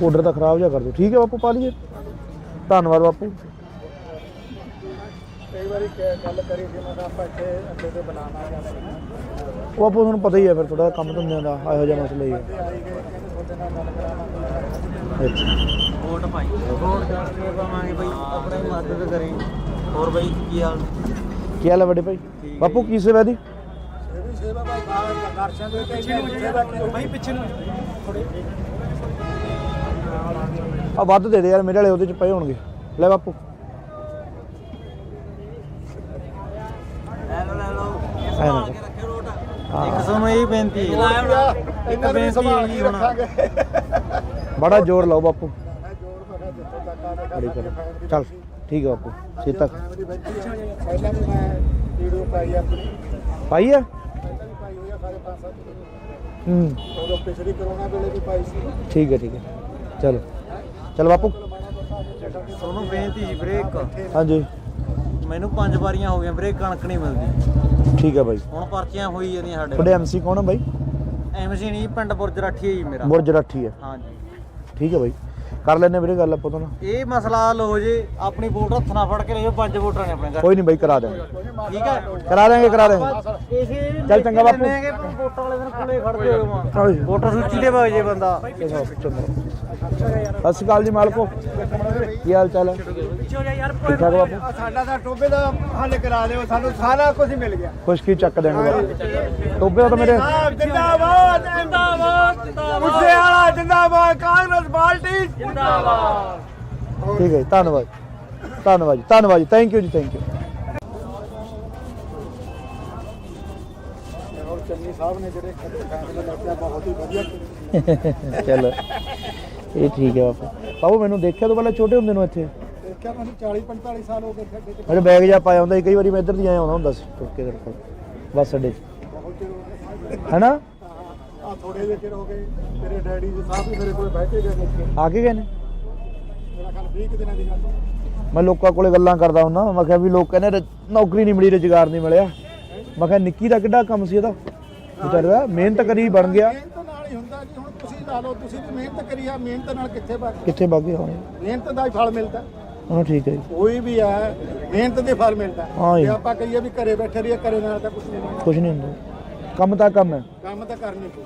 ਆਰਡਰ ਤਾਂ ਖਰਾਬ ਜਾ ਕਰ ਦਿਓ ਠੀਕ ਹੈ ਬਾਪੂ ਪਾ ਲਈਏ ਧੰਨਵਾਦ ਬਾਪੂ ਕਈ ਵਾਰੀ ਗੱਲ ਕਰੀ ਸੀ ਮੈਂ ਕਿਹਾ ਆਪਾਂ ਇੱਥੇ ਅੱਡੇ ਤੇ ਬਣਾਉਣਾ ਜਾਂ ਉਹ ਆਪੋ ਤੁਹਾਨੂੰ ਪਤਾ ਹੀ ਹੈ ਫਿਰ ਥੋੜਾ ਕੰਮ ਧੰਦਿਆਂ ਦਾ ਇਹੋ ਜਿਹਾ ਮਸਲਾ ਹੀ ਹੈ ਅੱਛਾ ਵੋਟ ਪਾਈ ਵੋਟ ਕਰਕੇ ਪਾਵਾਂਗੇ ਬਈ ਆਪਣੀ ਮਦਦ ਕਰੀ ਹੋਰ ਬਈ ਕੀ ਹਾਲ ਕੀ ਹਾਲ ਹੈ ਵੱਡੇ ਭਾਈ ਬਾਪੂ ਕੀ ਸੇਵਾ ਦੀ ਇਹ ਵੀ ਸੇਵਾ ਭਾਈ ਦਰਸ਼ਨ ਦੇ ਭਾਈ ਪਿੱਛੇ ਨੂੰ ਆ ਵੱਧ ਦੇ ਦੇ ਯਾਰ ਮੇਰੇ ਵਾਲੇ ਉਹਦੇ ਚ ਪਏ ਹੋਣਗੇ ਲੈ ਬਾਪੂ ਲੈ ਲਓ ਰੱਖਿਓ ਰੋਟ ਇੱਕ ਸਾਨੂੰ ਇਹ ਬੇਨਤੀ ਇੱਕ ਬੇਨਤੀ ਹੈਗੀ ਹੁਣ ਬੜਾ ਜ਼ੋਰ ਲਾਓ ਬਾਪੂ ਮੈਂ ਜੋੜ ਮੈਂ ਜਿੱਥੋਂ ਤੱਕ ਆਵੇ ਬੜੀ ਕਰ ਚੱਲ ਠੀਕ ਹੈ ਬਾਪੂ ਛੇ ਤੱਕ ਪਹਿਲਾਂ ਵੀ ਮੈਂ ਵੀਡੀਓ ਪਾਈ ਆਪਣੀ ਪਾਈ ਹੈ ਪਹਿਲਾਂ ਵੀ ਪਾਈ ਹੋਈ ਆ ਸਾਰੇ 5-7 ਹੂੰ ਉਦੋਂ ਪਿਛਲੀ ਕਰੋਨਾ ਵੇਲੇ ਵੀ ਪਾਈ ਸੀ ਠੀਕ ਹੈ ਚਲੋ ਚਲ ਬਾਪੂ ਤੁਹਾਨੂੰ ਬੇਨਤੀ ਜੀ ਬ੍ਰੇਕ ਹਾਂਜੀ ਮੈਨੂੰ 5 ਵਾਰੀਆਂ ਹੋ ਗਈਆਂ ਬ੍ਰੇਕ ਕਣਕ ਨਹੀਂ ਮਿਲਦੀ ਠੀਕ ਹੈ ਬਾਈ ਹੁਣ ਪਰਚੀਆਂ ਹੋਈ ਜਾਂਦੀਆਂ ਸਾਡੇ ਤੁਹਾਡੇ ਐਮਸੀ ਕੌਣ ਹੈ ਬਾਈ ਐਮਸੀ ਨਹੀਂ ਪਿੰਡ ਬੁਰਜ ਰਾਠੀ ਹੈ ਜੀ ਮੇਰਾ ਬੁਰਜ ਰਾਠੀ ਹੈ ਹਾਂਜੀ ਠੀਕ ਹੈ ਬਾਈ ਕਰ ਲੈਣੇ ਵੀਰੇ ਗੱਲ ਆਪਾਂ ਤੋਂ ਨਾ ਇਹ ਮਸਲਾ ਹੱਲ ਹੋ ਜੇ ਆਪਣੀ ਵੋਟ ਹੱਥ ਨਾਲ ਫੜ ਕੇ ਲਿਓ 5 ਵੋਟਾਂ ਨੇ ਆਪਣੇ ਘਰ ਕੋਈ ਨਹੀਂ ਬਾਈ ਕਰਾ ਦੇਵਾਂਗੇ ਠੀਕ ਹੈ ਕਰਾ ਦੇਵਾਂਗੇ ਇਸੇ ਚੱਲ ਚੰਗਾ ਬਾਪੂ। ਵੋਟਾਂ ਵਾਲੇ ਦਿਨ ਕੋਲੇ ਖੜਦੇ ਹੋ ਹਾਂਜੀ। ਵੋਟਰ ਸੂਚੀ ਦੇ ਵਗ ਜੇ ਬੰਦਾ ਸਤਿ ਸ਼੍ਰੀ ਅਕਾਲ ਜੀ ਮਾਲਕੋ ਕੀ ਹਾਲ ਚਾਲ ਹੈ ਠੀਕ ਠਾਕ ਬਾਪੂ ਸਾਡਾ ਤਾਂ ਟੋਬੇ ਦਾ ਹੱਲ ਕਰਾ ਦਿਓ ਸਾਨੂੰ ਸਾਰਾ ਕੁਝ ਮਿਲ ਗਿਆ ਖੁਸ਼ਕੀ ਚੱਕ ਦੇਣਗੇ ਬਾਪੂ ਟੋਬੇ ਤਾਂ ਮੇਰੇ ਜਿੰਦਾਬਾਦ ਜਿੰਦਾਬਾਦ ਮੁੱਸੇ ਵਾਲਾ ਜਿੰਦਾਬਾਦ ਕਾਂਗਰਸ ਪਾਰਟੀ ਜਿੰਦਾਬਾਦ ਠੀਕ ਹੈ ਜੀ, ਧੰਨਵਾਦ ਜੀ ਥੈਂਕ ਯੂ ਜੀ ਥੈਂਕ ਯੂ ਔਰ ਚੰਨੀ ਸਾਹਿਬ ਨੇ ਜਿਹੜੇ ਫੈਸਲੇ ਲਿਆ ਬਹੁਤ ਹੀ ਵਧੀਆ ਚਲੋ ਇਹ ਠੀਕ ਹੈ ਬਾਪੂ ਮੈਨੂੰ ਦੇਖਿਆ ਤੋਂ ਪਹਿਲਾਂ ਛੋਟੇ ਹੁੰਦੇ ਨੂੰ ਇੱਥੇ ਦੇਖਿਆ ਮੈਨੂੰ 40-45 ਸਾਲ ਹੋ ਗਏ ਖੱਡੇ ਚ ਮੇਰੇ ਬੈਗ ਜਾ ਪਾਇਆ ਹੁੰਦਾ ਸੀ ਕਈ ਵਾਰੀ ਮੈਂ ਇੱਧਰ ਦੀ ਆਇਆ ਹੁੰਦਾ ਹੁੰਦਾ ਸੀ ਤੁਰ ਕੇ ਤੇਰੇ ਕੋਲ ਬੱਸ ਅੱਡੇ 'ਚ ਬਹੁਤ ਚਿਰ ਹੋ ਗਏ ਹੈਨਾ ਆ ਥੋੜੇ ਜਿਹੇ ਚਿਰ ਹੋ ਗਏ ਤੇਰੇ ਡੈਡੀ ਜੀ ਸਾਹਿਬ ਵੀ ਮੇਰੇ ਕੋਲ ਬੈਠੇ ਗਏ ਮੁੱਕੇ ਆ ਕੇ ਗਏ ਨੇ ਮੇਰਾ ਖਿਆਲ 20 ਕੁ ਦਿਨਾਂ ਦੀ ਗੱਲ ਮੈਂ ਲੋਕਾਂ ਕੋਲੇ ਗੱਲਾਂ ਕਰਦਾ ਹੁੰਦਾ ਮੈਂ ਕਿਹਾ ਵੀ ਲੋਕ ਕਹਿੰਦੇ ਨੌਕਰੀ ਨਹੀਂ ਮਿਲੀ ਰੁਜ਼ਗਾਰ ਨਹੀਂ ਮਿਲਿਆ ਮੈਂ ਕਿਹਾ ਨਿੱਕੀ ਦਾ ਕਿੱਡਾ ਕੰਮ ਸੀ ਇਹਦਾ ਵਿਚਾਰਾ ਮਿਹਨਤ ਕਰੀ ਬਣ ਗਿਆ ਮਿਹਨਤ ਨਾਲ ਹੀ ਹੁੰਦਾ ਜੀ ਹੁਣ ਤੁਸੀਂ ਲਾ ਲਓ ਤੁਸੀਂ ਵੀ ਮਿਹਨਤ ਕਰੀ ਆ ਮਿਹਨਤ ਨਾਲ ਕਿੱਥੇ ਬਣ ਕਿੱਥੇ ਬਾਗੇ ਹੋਣੇ ਮਿਹਨਤ ਦਾ ਹੀ ਫਲ ਮਿਲਦਾ ਹਾਂ ਠੀਕ ਹੈ ਜੀ ਕੋਈ ਵੀ ਹੈ ਮਿਹਨਤ ਦੇ ਫਲ ਮਿਲਦਾ ਹਾਂ ਜੀ। ਜੇ ਆਪਾਂ ਕਹੀਏ ਵੀ ਘਰੇ ਬੈਠੇ ਰਹੀਏ ਘਰੇ ਨਾਲ ਤਾਂ ਕੁਝ ਨਹੀਂ ਬਣਦਾ। ਕੁਝ ਨਹੀਂ ਹੁੰਦਾ ਕੰਮ ਤਾਂ ਕੰਮ ਹੈ ਕੰਮ ਤਾਂ ਕਰਨੀ ਪਊ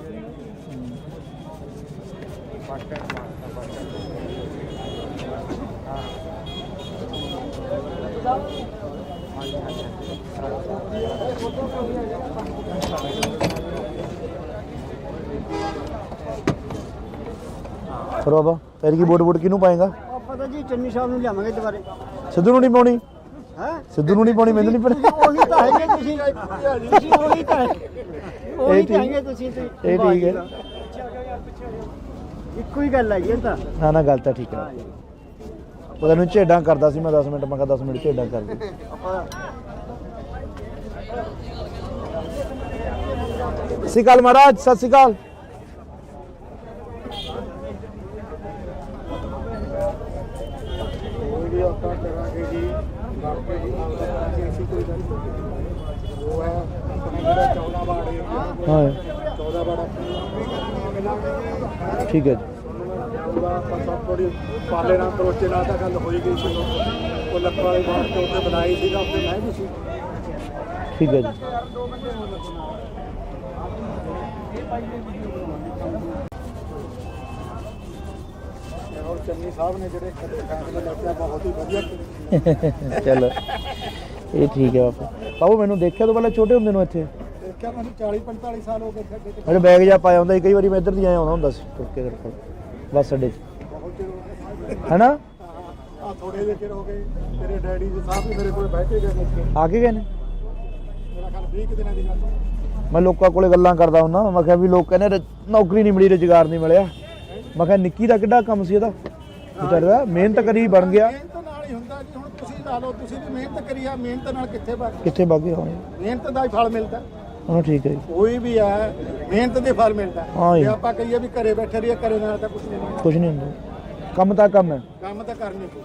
ਫਿਰ ਬਾਬਾ ਤੇਰੀ ਕੀ ਵੋਟ ਕਿਹਨੂੰ ਪਾਏਗਾ ਆਪਾਂ ਤਾਂ ਜੀ ਚੰਨੀ ਸਾਹਿਬ ਨੂੰ ਲਿਆਵਾਂਗੇ ਦੁਬਾਰੇ ਸਿੱਧੂ ਨੂੰ ਨਹੀਂ ਪਾਉਣੀ ਹੈ ਸਿੱਧੂ ਨੂੰ ਨਹੀਂ ਪਾਉਣੀ ਮੈਨੂੰ ਨਹੀਂ ਪਤਾ ਉਹੀ ਤਾਂ ਹੈਗੇ ਤੁਸੀਂ ਉਹੀ ਤਾਂ ਉਹੀ ਤਾਂ ਹੈਗੇ ਤੁਸੀਂ ਇਹ ਠੀਕ ਹੈ ਇੱਕੋ ਹੀ ਗੱਲ ਹੈਗੀ ਇਹ ਤਾਂ ਨਾ ਗੱਲ ਤਾਂ ਠੀਕ ਹੈ ਉਹ ਤੈਨੂੰ ਝੇਡਾਂ ਕਰਦਾ ਸੀ ਮੈਂ 10 ਮਿੰਟ ਮੈਂ ਕਿਹਾ 10 ਮਿੰਟ ਝੇਡਾਂ ਕਰ ਦੇ ਸਤਿ ਸ਼੍ਰੀ ਅਕਾਲ ਮਹਾਰਾਜ ਸਤਿ ਸ਼੍ਰੀ ਅਕਾਲ ਵੀਡੀਓ ਆਪਾਂ ਕਰਾਂਗੇ ਜੀ ਬਾਕੀ ਜੀ ਕਰਾਂਗੇ ਅਸੀਂ ਕੋਈ ਗੱਲ ਉਹ ਹੈ ਆਪਣੇ ਜਿਹੜਾ 14 ਵਾਰਡ ਏਰੀਆ ਹਾਂ 14 ਵਾਰਡ ਠੀਕ ਹੈ ਜੀ ਉਹਦਾ ਆਪਾਂ ਥੋੜੀ ਪਾਲੇ ਨਾਲ ਕਰੋਚੇ ਨਾਲ ਤਾਂ ਗੱਲ ਹੋਈ ਗਈ ਸੀ ਉਹ ਲੱਖਾਂ ਵਾਲੀ ਬਾਤ ਤੇ ਉੱਥੇ ਬਣਾਈ ਸੀਗਾ ਉੱਥੇ ਮੈਂ ਵੀ ਸੀ ਠੀਕ ਹੈ ਜੀ ਔਰ ਚੰਨੀ ਸਾਹਿਬ ਨੇ ਜਿਹੜੇ ਫੈਸਲੇ ਲਿਆ ਬਹੁਤ ਹੀ ਵਧੀਆ ਕੀਤੇ। ਚਲੋ ਇਹ ਠੀਕ ਹੈ ਬਾਪੂ। ਬਾਪੂ ਮੈਨੂੰ ਦੇਖਿਆ ਤੋਂ ਪਹਿਲਾਂ ਛੋਟੇ ਹੁੰਦੇ ਨੂੰ ਇੱਥੇ ਦੇਖਿਆ ਮੈਨੂੰ 40-45 ਸਾਲ ਹੋ ਗਏ ਖੇਡੇ ਤੇ। ਮੇਰੇ ਬੈਗ ਜਾ ਪਾਇਆ ਹੁੰਦਾ ਸੀ, ਕਈ ਵਾਰੀ ਮੈਂ ਇੱਧਰ ਦੀ ਆਇਆ ਹੁੰਦਾ ਸੀ ਤੁਰ ਕੇ ਤੇਰੇ ਕੋਲ ਬੱਸ ਅੱਡੇ 'ਚ, ਬਹੁਤ ਚਿਰ ਹੋ ਗਿਆ। ਹੈਨਾ? ਆ ਥੋੜੇ ਜਿਹੇ ਚਿਰ ਹੋ ਗਏ ਤੇਰੇ ਡੈਡੀ ਜੀ ਸਾਹਿਬ ਵੀ ਮੇਰੇ ਕੋਲ ਬਹਿ ਕੇ ਗਏ ਮੁੱਕੇ। ਆ ਕੇ ਗਏ ਨੇ? ਮੇਰਾ ਖਿਆਲ 20 ਦਿਨਾਂ ਦੀ ਗੱਲ। ਮੈਂ ਲੋਕਾਂ ਕੋਲੇ ਗੱਲਾਂ ਕਰਦਾ ਹੁੰਦਾ, ਮੈਂ ਕਿਹਾ ਵੀ ਲੋਕ ਕਹਿੰਦੇ ਨੌਕਰੀ ਨਹੀਂ ਮਿਲੀ, ਰੁਜ਼ਗਾਰ ਨਹੀਂ ਮਿਲਿਆ। ਮੈਂ ਕਿਹਾ ਨਿੱਕੀ ਦਾ ਕਿੱਡਾ ਕੰਮ ਸੀ ਇਹਦਾ, ਵਿਚਾਰੇ ਦਾ ਮਿਹਨਤ ਕਰੀ ਬਣ ਗਿਆ। ਮਿਹਨਤ ਨਾਲ ਹੀ ਹੁੰਦਾ ਜੀ। ਹੁਣ ਤੁਸੀਂ ਲਾ ਲਓ, ਤੁਸੀਂ ਵੀ ਮਿਹਨਤ ਕਰੀ ਆ, ਮਿਹਨਤ ਨਾਲ ਕਿੱਥੇ ਕਿੱਥੇ ਬਾਗੇ ਹੋਣੇ ਮਿਹਨਤ ਦਾ ਹੀ ਫਲ ਮਿਲਦਾ। ਹਾਂ ਠੀਕ ਹੈ ਜੀ। ਕੋਈ ਵੀ ਹੈ ਮਿਹਨਤ ਦੇ ਫਲ ਮਿਲਦਾ। ਹਾਂ ਜੀ। ਜੇ ਆਪਾਂ ਕਹੀਏ ਵੀ ਘਰੇ ਬੈਠੇ ਰਹੀਏ, ਘਰੇ ਨਾਲ ਤਾਂ ਕੁਝ ਨਹੀਂ ਹੁੰਦਾ। ਕੁਛ ਨਹੀਂ ਹੁੰਦਾ, ਕੰਮ ਤਾਂ ਕੰਮ ਹੈ। ਕੰਮ ਤਾਂ ਕਰਨੀ ਪਊ।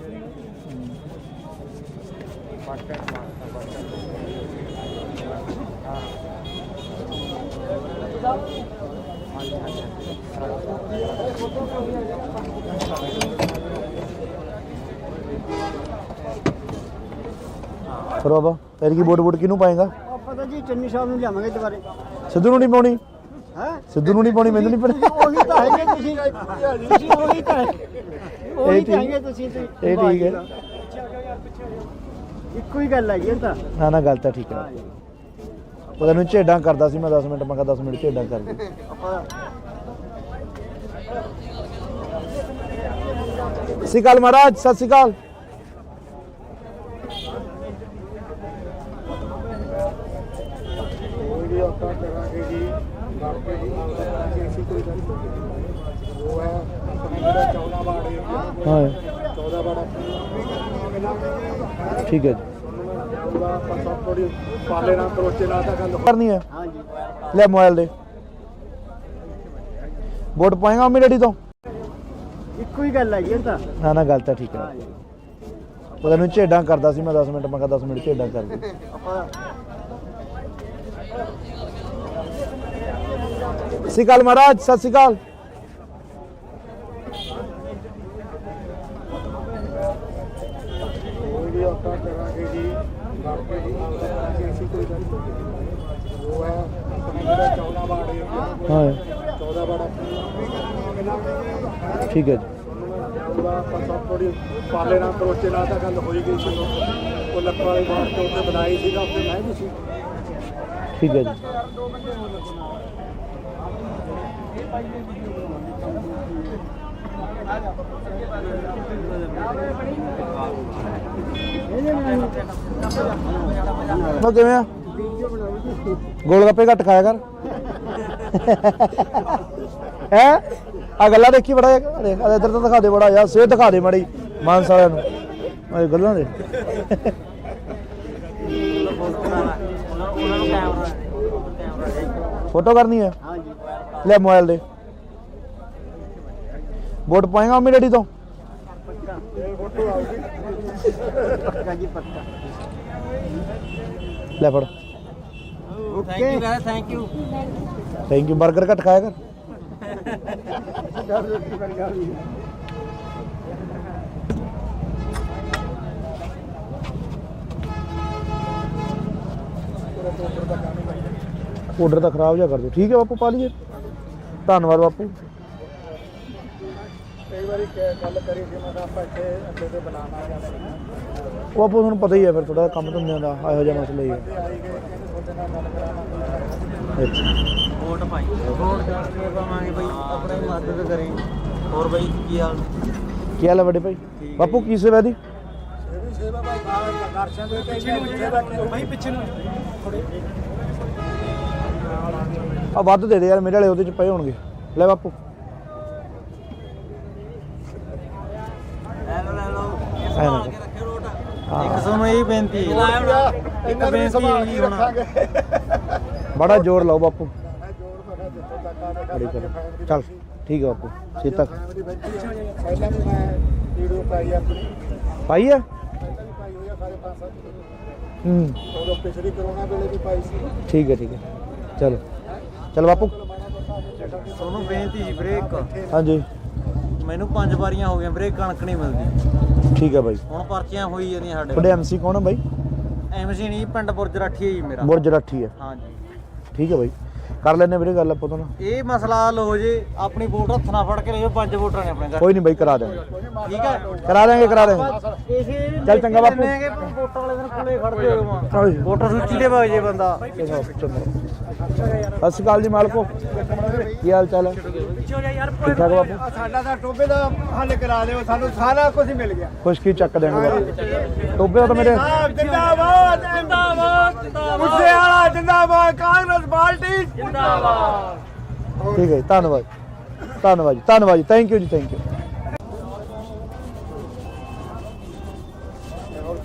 ਫਿਰ ਬਾਬਾ ਤੇਰੀ ਕੀ ਵੋਟ ਕਿਹਨੂੰ ਪਾਏਗਾ? ਪਤਾ ਜੀ ਚੰਨੀ ਸਾਹਿਬ ਨੂੰ ਲਿਆਵਾਂਗੇ ਦੁਬਾਰੇ। ਸਿੱਧੂ ਨੂੰ ਨਹੀਂ ਪਾਉਣੀ? ਹੈ ਸਿੱਧੂ ਨੂੰ ਨਹੀਂ ਪਾਉਣੀ, ਮੈਨੂੰ ਨਹੀਂ ਪਤਾ। ਉਹੀ ਤਾਂ ਹੈਗੇ ਤੁਸੀਂ ਉਹੀ ਤਾਂ ਉਹੀ ਤਾਂ ਹੈਗੇ ਤੁਸੀਂ ਇਹ ਠੀਕ ਹੈ। ਇੱਕੋ ਹੀ ਗੱਲ ਹੈ ਜੀ ਇਹ ਤਾਂ। ਨਾ ਨਾ ਗੱਲ ਤਾਂ ਠੀਕ ਹੈ। ਉਹ ਤੈਨੂੰ ਝੇਡਾਂ ਕਰਦਾ ਸੀ ਮੈਂ 10 ਮਿੰਟ, ਮੈਂ ਕਿਹਾ 10 ਮਿੰਟ ਝੇਡਾਂ ਕਰ ਦੇ। ਸਤਿ ਸ਼੍ਰੀ ਅਕਾਲ ਮਹਾਰਾਜ, ਸਤਿ ਸ਼੍ਰੀ ਅਕਾਲ। ਕੋਈ ਵੀ ਆਪਾਂ ਕਰਾਂਗੇ ਜੀ, ਬਾਕੀ ਜੀ ਕਰਾਂਗੇ ਅਸੀਂ ਕੋਈ ਗੱਲ ਨਹੀਂ। ਉਹ ਹੈ ਆਪਣੇ ਜਿਹੜਾ 14 ਵਾਰਡ ਹੈ, ਹਾਂ 14 ਵਾਰਡ ਠੀਕ ਹੈ ਜੀ। ਉਹਦਾ ਆਪਾਂ ਸਭ ਥੋੜੀ ਪਾਲੇ ਨਾਲ ਕਰੋਚੇ ਨਾਲ ਤਾਂ ਗੱਲ ਕਰਨੀ ਹੈ। ਹਾਂ ਜੀ ਲੈ ਮੋਬਾਈਲ ਦੇ ਵੋਟ ਪਾਏਗਾ ਮੰਮੀ ਡੈਡੀ ਤੋਂ? ਇੱਕੋ ਹੀ ਗੱਲ ਹੈ ਜੀ ਇਹ ਤਾਂ। ਨਾ ਨਾ ਗੱਲ ਤਾਂ ਠੀਕ ਹੈ। ਉਹ ਤੈਨੂੰ ਝੇਡਾਂ ਕਰਦਾ ਸੀ ਮੈਂ 10 ਮਿੰਟ, ਮੈਂ ਕਿਹਾ 10 ਮਿੰਟ ਝੇਡਾਂ ਕਰ ਦੇ। ਸਤਿ ਸ਼੍ਰੀ ਅਕਾਲ ਮਹਾਰਾਜ, ਸਤਿ ਸ਼੍ਰੀ ਅਕਾਲ। ਕੋਈ ਵੀ ਆਪਾਂ ਕਰਾਂਗੇ ਜੀ, ਬਾਕੀ ਜੀ ਕਰਾਂਗੇ ਅਸੀਂ ਕੋਈ ਗੱਲ ਨਹੀਂ। ਉਹ ਹੈ ਆਪਣੇ ਜਿਹੜਾ 14 ਵਾਰਡ ਹੈ, ਹਾਂ 14 ਵਾਰਡ ਠੀਕ ਹੈ ਜੀ। ਉਹਦਾ ਆਪਾਂ ਸਭ ਥੋੜੀ ਪਾਲੇ ਨਾਲ ਕਰੋਚੇ ਨਾਲ ਤਾਂ ਗੱਲ ਹੋਈ ਗਈ ਸੀ। ਉਹ ਲੱਖਾਂ ਵਾਲੇ ਬਾਹਰ ਤੋਂ ਉੱਤੇ ਬਣਾਈ ਸੀਗਾ, ਉੱਥੇ ਮੈਂ ਵੀ ਸੀ। ਠੀਕ ਹੈ ਜੀ। ਮੈਂ ਕਿਵੇਂ ਆ? ਗੋਲ ਗੱਪੇ ਘੱਟ ਖਾਇਆ ਕਰ। ਹੈ ਆ ਗੱਲਾਂ ਦੇਖੀ ਬੜਾ ਦੇਖ ਇੱਧਰ ਤਾਂ ਦਿਖਾ ਦੇ ਬੜਾ ਯਾਰ, ਸਿਹਤ ਦਿਖਾ ਦੇ ਮਾੜੀ ਮਾਨਸ ਵਾਲਿਆਂ ਨੂੰ ਇਹ ਗੱਲਾਂ ਦੇ। ਫੋਟੋ ਕਰਨੀ ਹੈ? ਹਾਂ ਜੀ ਲੈ ਮੋਬਾਈਲ ਦੇ ਵੋਟ ਪਾਏਗਾ ਮੰਮੀ ਡੈਡੀ ਤੋਂ? ਪੱਕਾ ਜੀ ਪੱਕਾ। ਲੈ ਫੜ। Okay thank you. Thank you. Burger ਘੱਟ ਖਾਇਆ ਕਰ। ਆਰਡਰ ਤਾਂ ਖਰਾਬ ਜਾ ਕਰ ਦਿਓ। ਠੀਕ ਹੈ ਬਾਪੂ, ਪਾ ਲਈਏ। ਧੰਨਵਾਦ ਬਾਪੂ। ਕਈ ਵਾਰੀ ਗੱਲ ਕਰੀ ਸੀ ਮੈਂ ਕਿਹਾ ਆਪਾਂ ਇੱਥੇ ਅੱਡੇ ਤੇ ਬਣਾਉਣਾ ਜਾਂ ਉਹ ਬਾਪੂ ਤੁਹਾਨੂੰ ਪਤਾ ਹੀ ਹੈ ਫਿਰ ਥੋੜਾ ਕੰਮ ਧੰਦਿਆਂ ਦਾ ਇਹੋ ਜਿਹਾ ਮਸਲਾ ਹੀ ਹੈ। ਆਈ ਗਏ ਕਹਿੰਦੇ ਤੁਹਾਡੇ ਨਾਲ ਗੱਲ ਕਰਾਉਣਾ। ਅੱਛਾ ਵੋਟ ਪਾਈ ਵੋਟ ਕਰਕੇ ਪਾਵਾਂਗੇ ਬਈ, ਆਪਣੀ ਮਦਦ ਕਰੇ। ਹੋਰ ਬਈ ਕੀ ਹਾਲ? ਕੀ ਹਾਲ ਹੈ ਵੱਡੇ ਭਾਈ? ਬਾਪੂ ਕੀ ਸੇਵਾ ਦੀ? ਇਹ ਵੀ ਸੇਵਾ ਭਾਈ ਦਰਸ਼ਨ ਦੇ ਕੇ ਸੇਵਾ ਕੀ ਭਾਈ ਪਿੱਛੇ ਨੂੰ ਆ ਵੱਧ ਦੇ ਦੇ ਯਾਰ, ਮੇਰੇ ਵਾਲੇ ਉਹਦੇ ਚ ਪਏ ਹੋਣਗੇ। ਲੈ ਬਾਪੂ ਲੈ ਲਓ ਐ ਨਾ ਕਰ। ਰੱਖਿਓ ਰੋਟ। ਹਾਂ। ਇੱਕ ਤੁਹਾਨੂੰ ਇਹ ਬੇਨਤੀ ਹੈ, ਇਹਨਾਂ ਨੂੰ ਸੰਭਾਲ ਕੇ ਰੱਖਾਂਗੇ। ਬੜਾ ਜ਼ੋਰ ਲਾਓ ਬਾਪੂ। ਮੈਂ ਜੋੜ ਪਕਾ ਜਿੱਥੋਂ ਤੱਕ ਆਵੇ ਬੜੀ ਕਰ ਚੱਲ ਠੀਕ ਹੈ ਬਾਪੂ। ਛੇਤੀ ਤੱਕ ਪਹਿਲਾਂ ਵੀ ਮੈਂ ਵੀਡੀਓ ਪਾਈ ਆਪਣੀ, ਪਾਈ ਹੈ। ਪਹਿਲਾਂ ਵੀ ਪਾਈ ਹੋਈ ਆ ਸਾਰੇ 5-7 ਹੂੰ ਉਦੋਂ ਪਿਛਲੀ ਕਰੋਨਾ ਵੇਲੇ ਵੀ ਪਾਈ ਸੀ। ਠੀਕ ਹੈ ਠੀਕ ਹੈ। ਚਲੋ ਚਲ ਬਾਪੂ। ਤੁਹਾਨੂੰ ਬੇਨਤੀ ਜੀ ਬ੍ਰੇਕ। ਹਾਂਜੀ ਮੈਨੂੰ 5 ਵਾਰੀਆਂ ਹੋ ਗਈਆਂ ਬ੍ਰੇਕ, ਕਣਕ ਨਹੀਂ ਮਿਲਦੀ। ਠੀਕ ਹੈ ਬਾਈ। ਹੁਣ ਪਰਚੀਆਂ ਹੋਈ ਜਾਂਦੀਆਂ ਸਾਡੇ। ਤੁਹਾਡੇ ਐਮਸੀ ਕੌਣ ਹੈ ਬਾਈ? ਐਮਸੀ ਨਹੀਂ, ਪਿੰਡ ਬੁਰਜ ਰਾਠੀ ਹੈ ਜੀ ਮੇਰਾ। ਬੁਰਜ ਰਾਠੀ ਹੈ। ਹਾਂ ਜੀ ਠੀਕ ਹੈ ਬਾਈ। ਕਰ ਲੈਣੇ ਵੀਰੇ ਗੱਲ ਆਪਾਂ ਤੋਂ ਨਾ। ਇਹ ਮਸਲਾ ਹੱਲ ਹੋ ਜੇ, ਆਪਣੀ ਵੋਟ ਹੱਥ ਨਾਲ ਫੜ ਕੇ ਲਿਓ, 5 ਵੋਟਾਂ ਨੇ ਆਪਣੇ ਘਰ। ਕੋਈ ਨਹੀਂ ਬਾਈ ਕਰਾ ਦੇਵਾਂਗੇ, ਠੀਕ ਹੈ, ਕਰਾ ਦੇਵਾਂਗੇ ਇਸੇ ਚੱਲ ਚੰਗਾ ਬਾਪੂ। ਵੋਟਾਂ ਵਾਲੇ ਦਿਨ ਕੋਲੇ ਖੜਦੇ ਹੋ ਚੱਲ। ਵੋਟਰ ਸੂਚੀ ਦੇ ਵਗ ਜੇ ਬੰਦਾ। ਸਤਿ ਸ਼੍ਰੀ ਅਕਾਲ ਜੀ ਮਾਲਕੋ, ਕੀ ਹਾਲ ਚਾਲ ਹੈ? ਠੀਕ ਠਾਕ ਬਾਪੂ। ਸਾਡਾ ਤਾਂ ਟੋਬੇ ਦਾ ਹੱਲ ਕਰਾ ਦਿਓ, ਸਾਨੂੰ ਸਾਰਾ ਕੁਝ ਮਿਲ ਗਿਆ। ਖੁਸ਼ਕੀ ਚੱਕ ਦੇਣਗੇ ਬਾਪੂ। ਟੋਬੇ ਤਾਂ ਮੇਰੇ ਜਿੰਦਾਬਾਦ ਜਿੰਦਾਬਾਦ ਮੁੱਦੇ ਵਾਲਾ ਜਿੰਦਾਬਾਦ, ਕਾਂਗਰਸ ਪਾਰਟੀ ਜਿੰਦਾਬਾਦ। ਠੀਕ ਹੈ ਜੀ, ਧੰਨਵਾਦ ਧੰਨਵਾਦ ਜੀ, ਧੰਨਵਾਦ ਜੀ, ਥੈਂਕ ਯੂ ਜੀ, ਥੈਂਕ ਯੂ।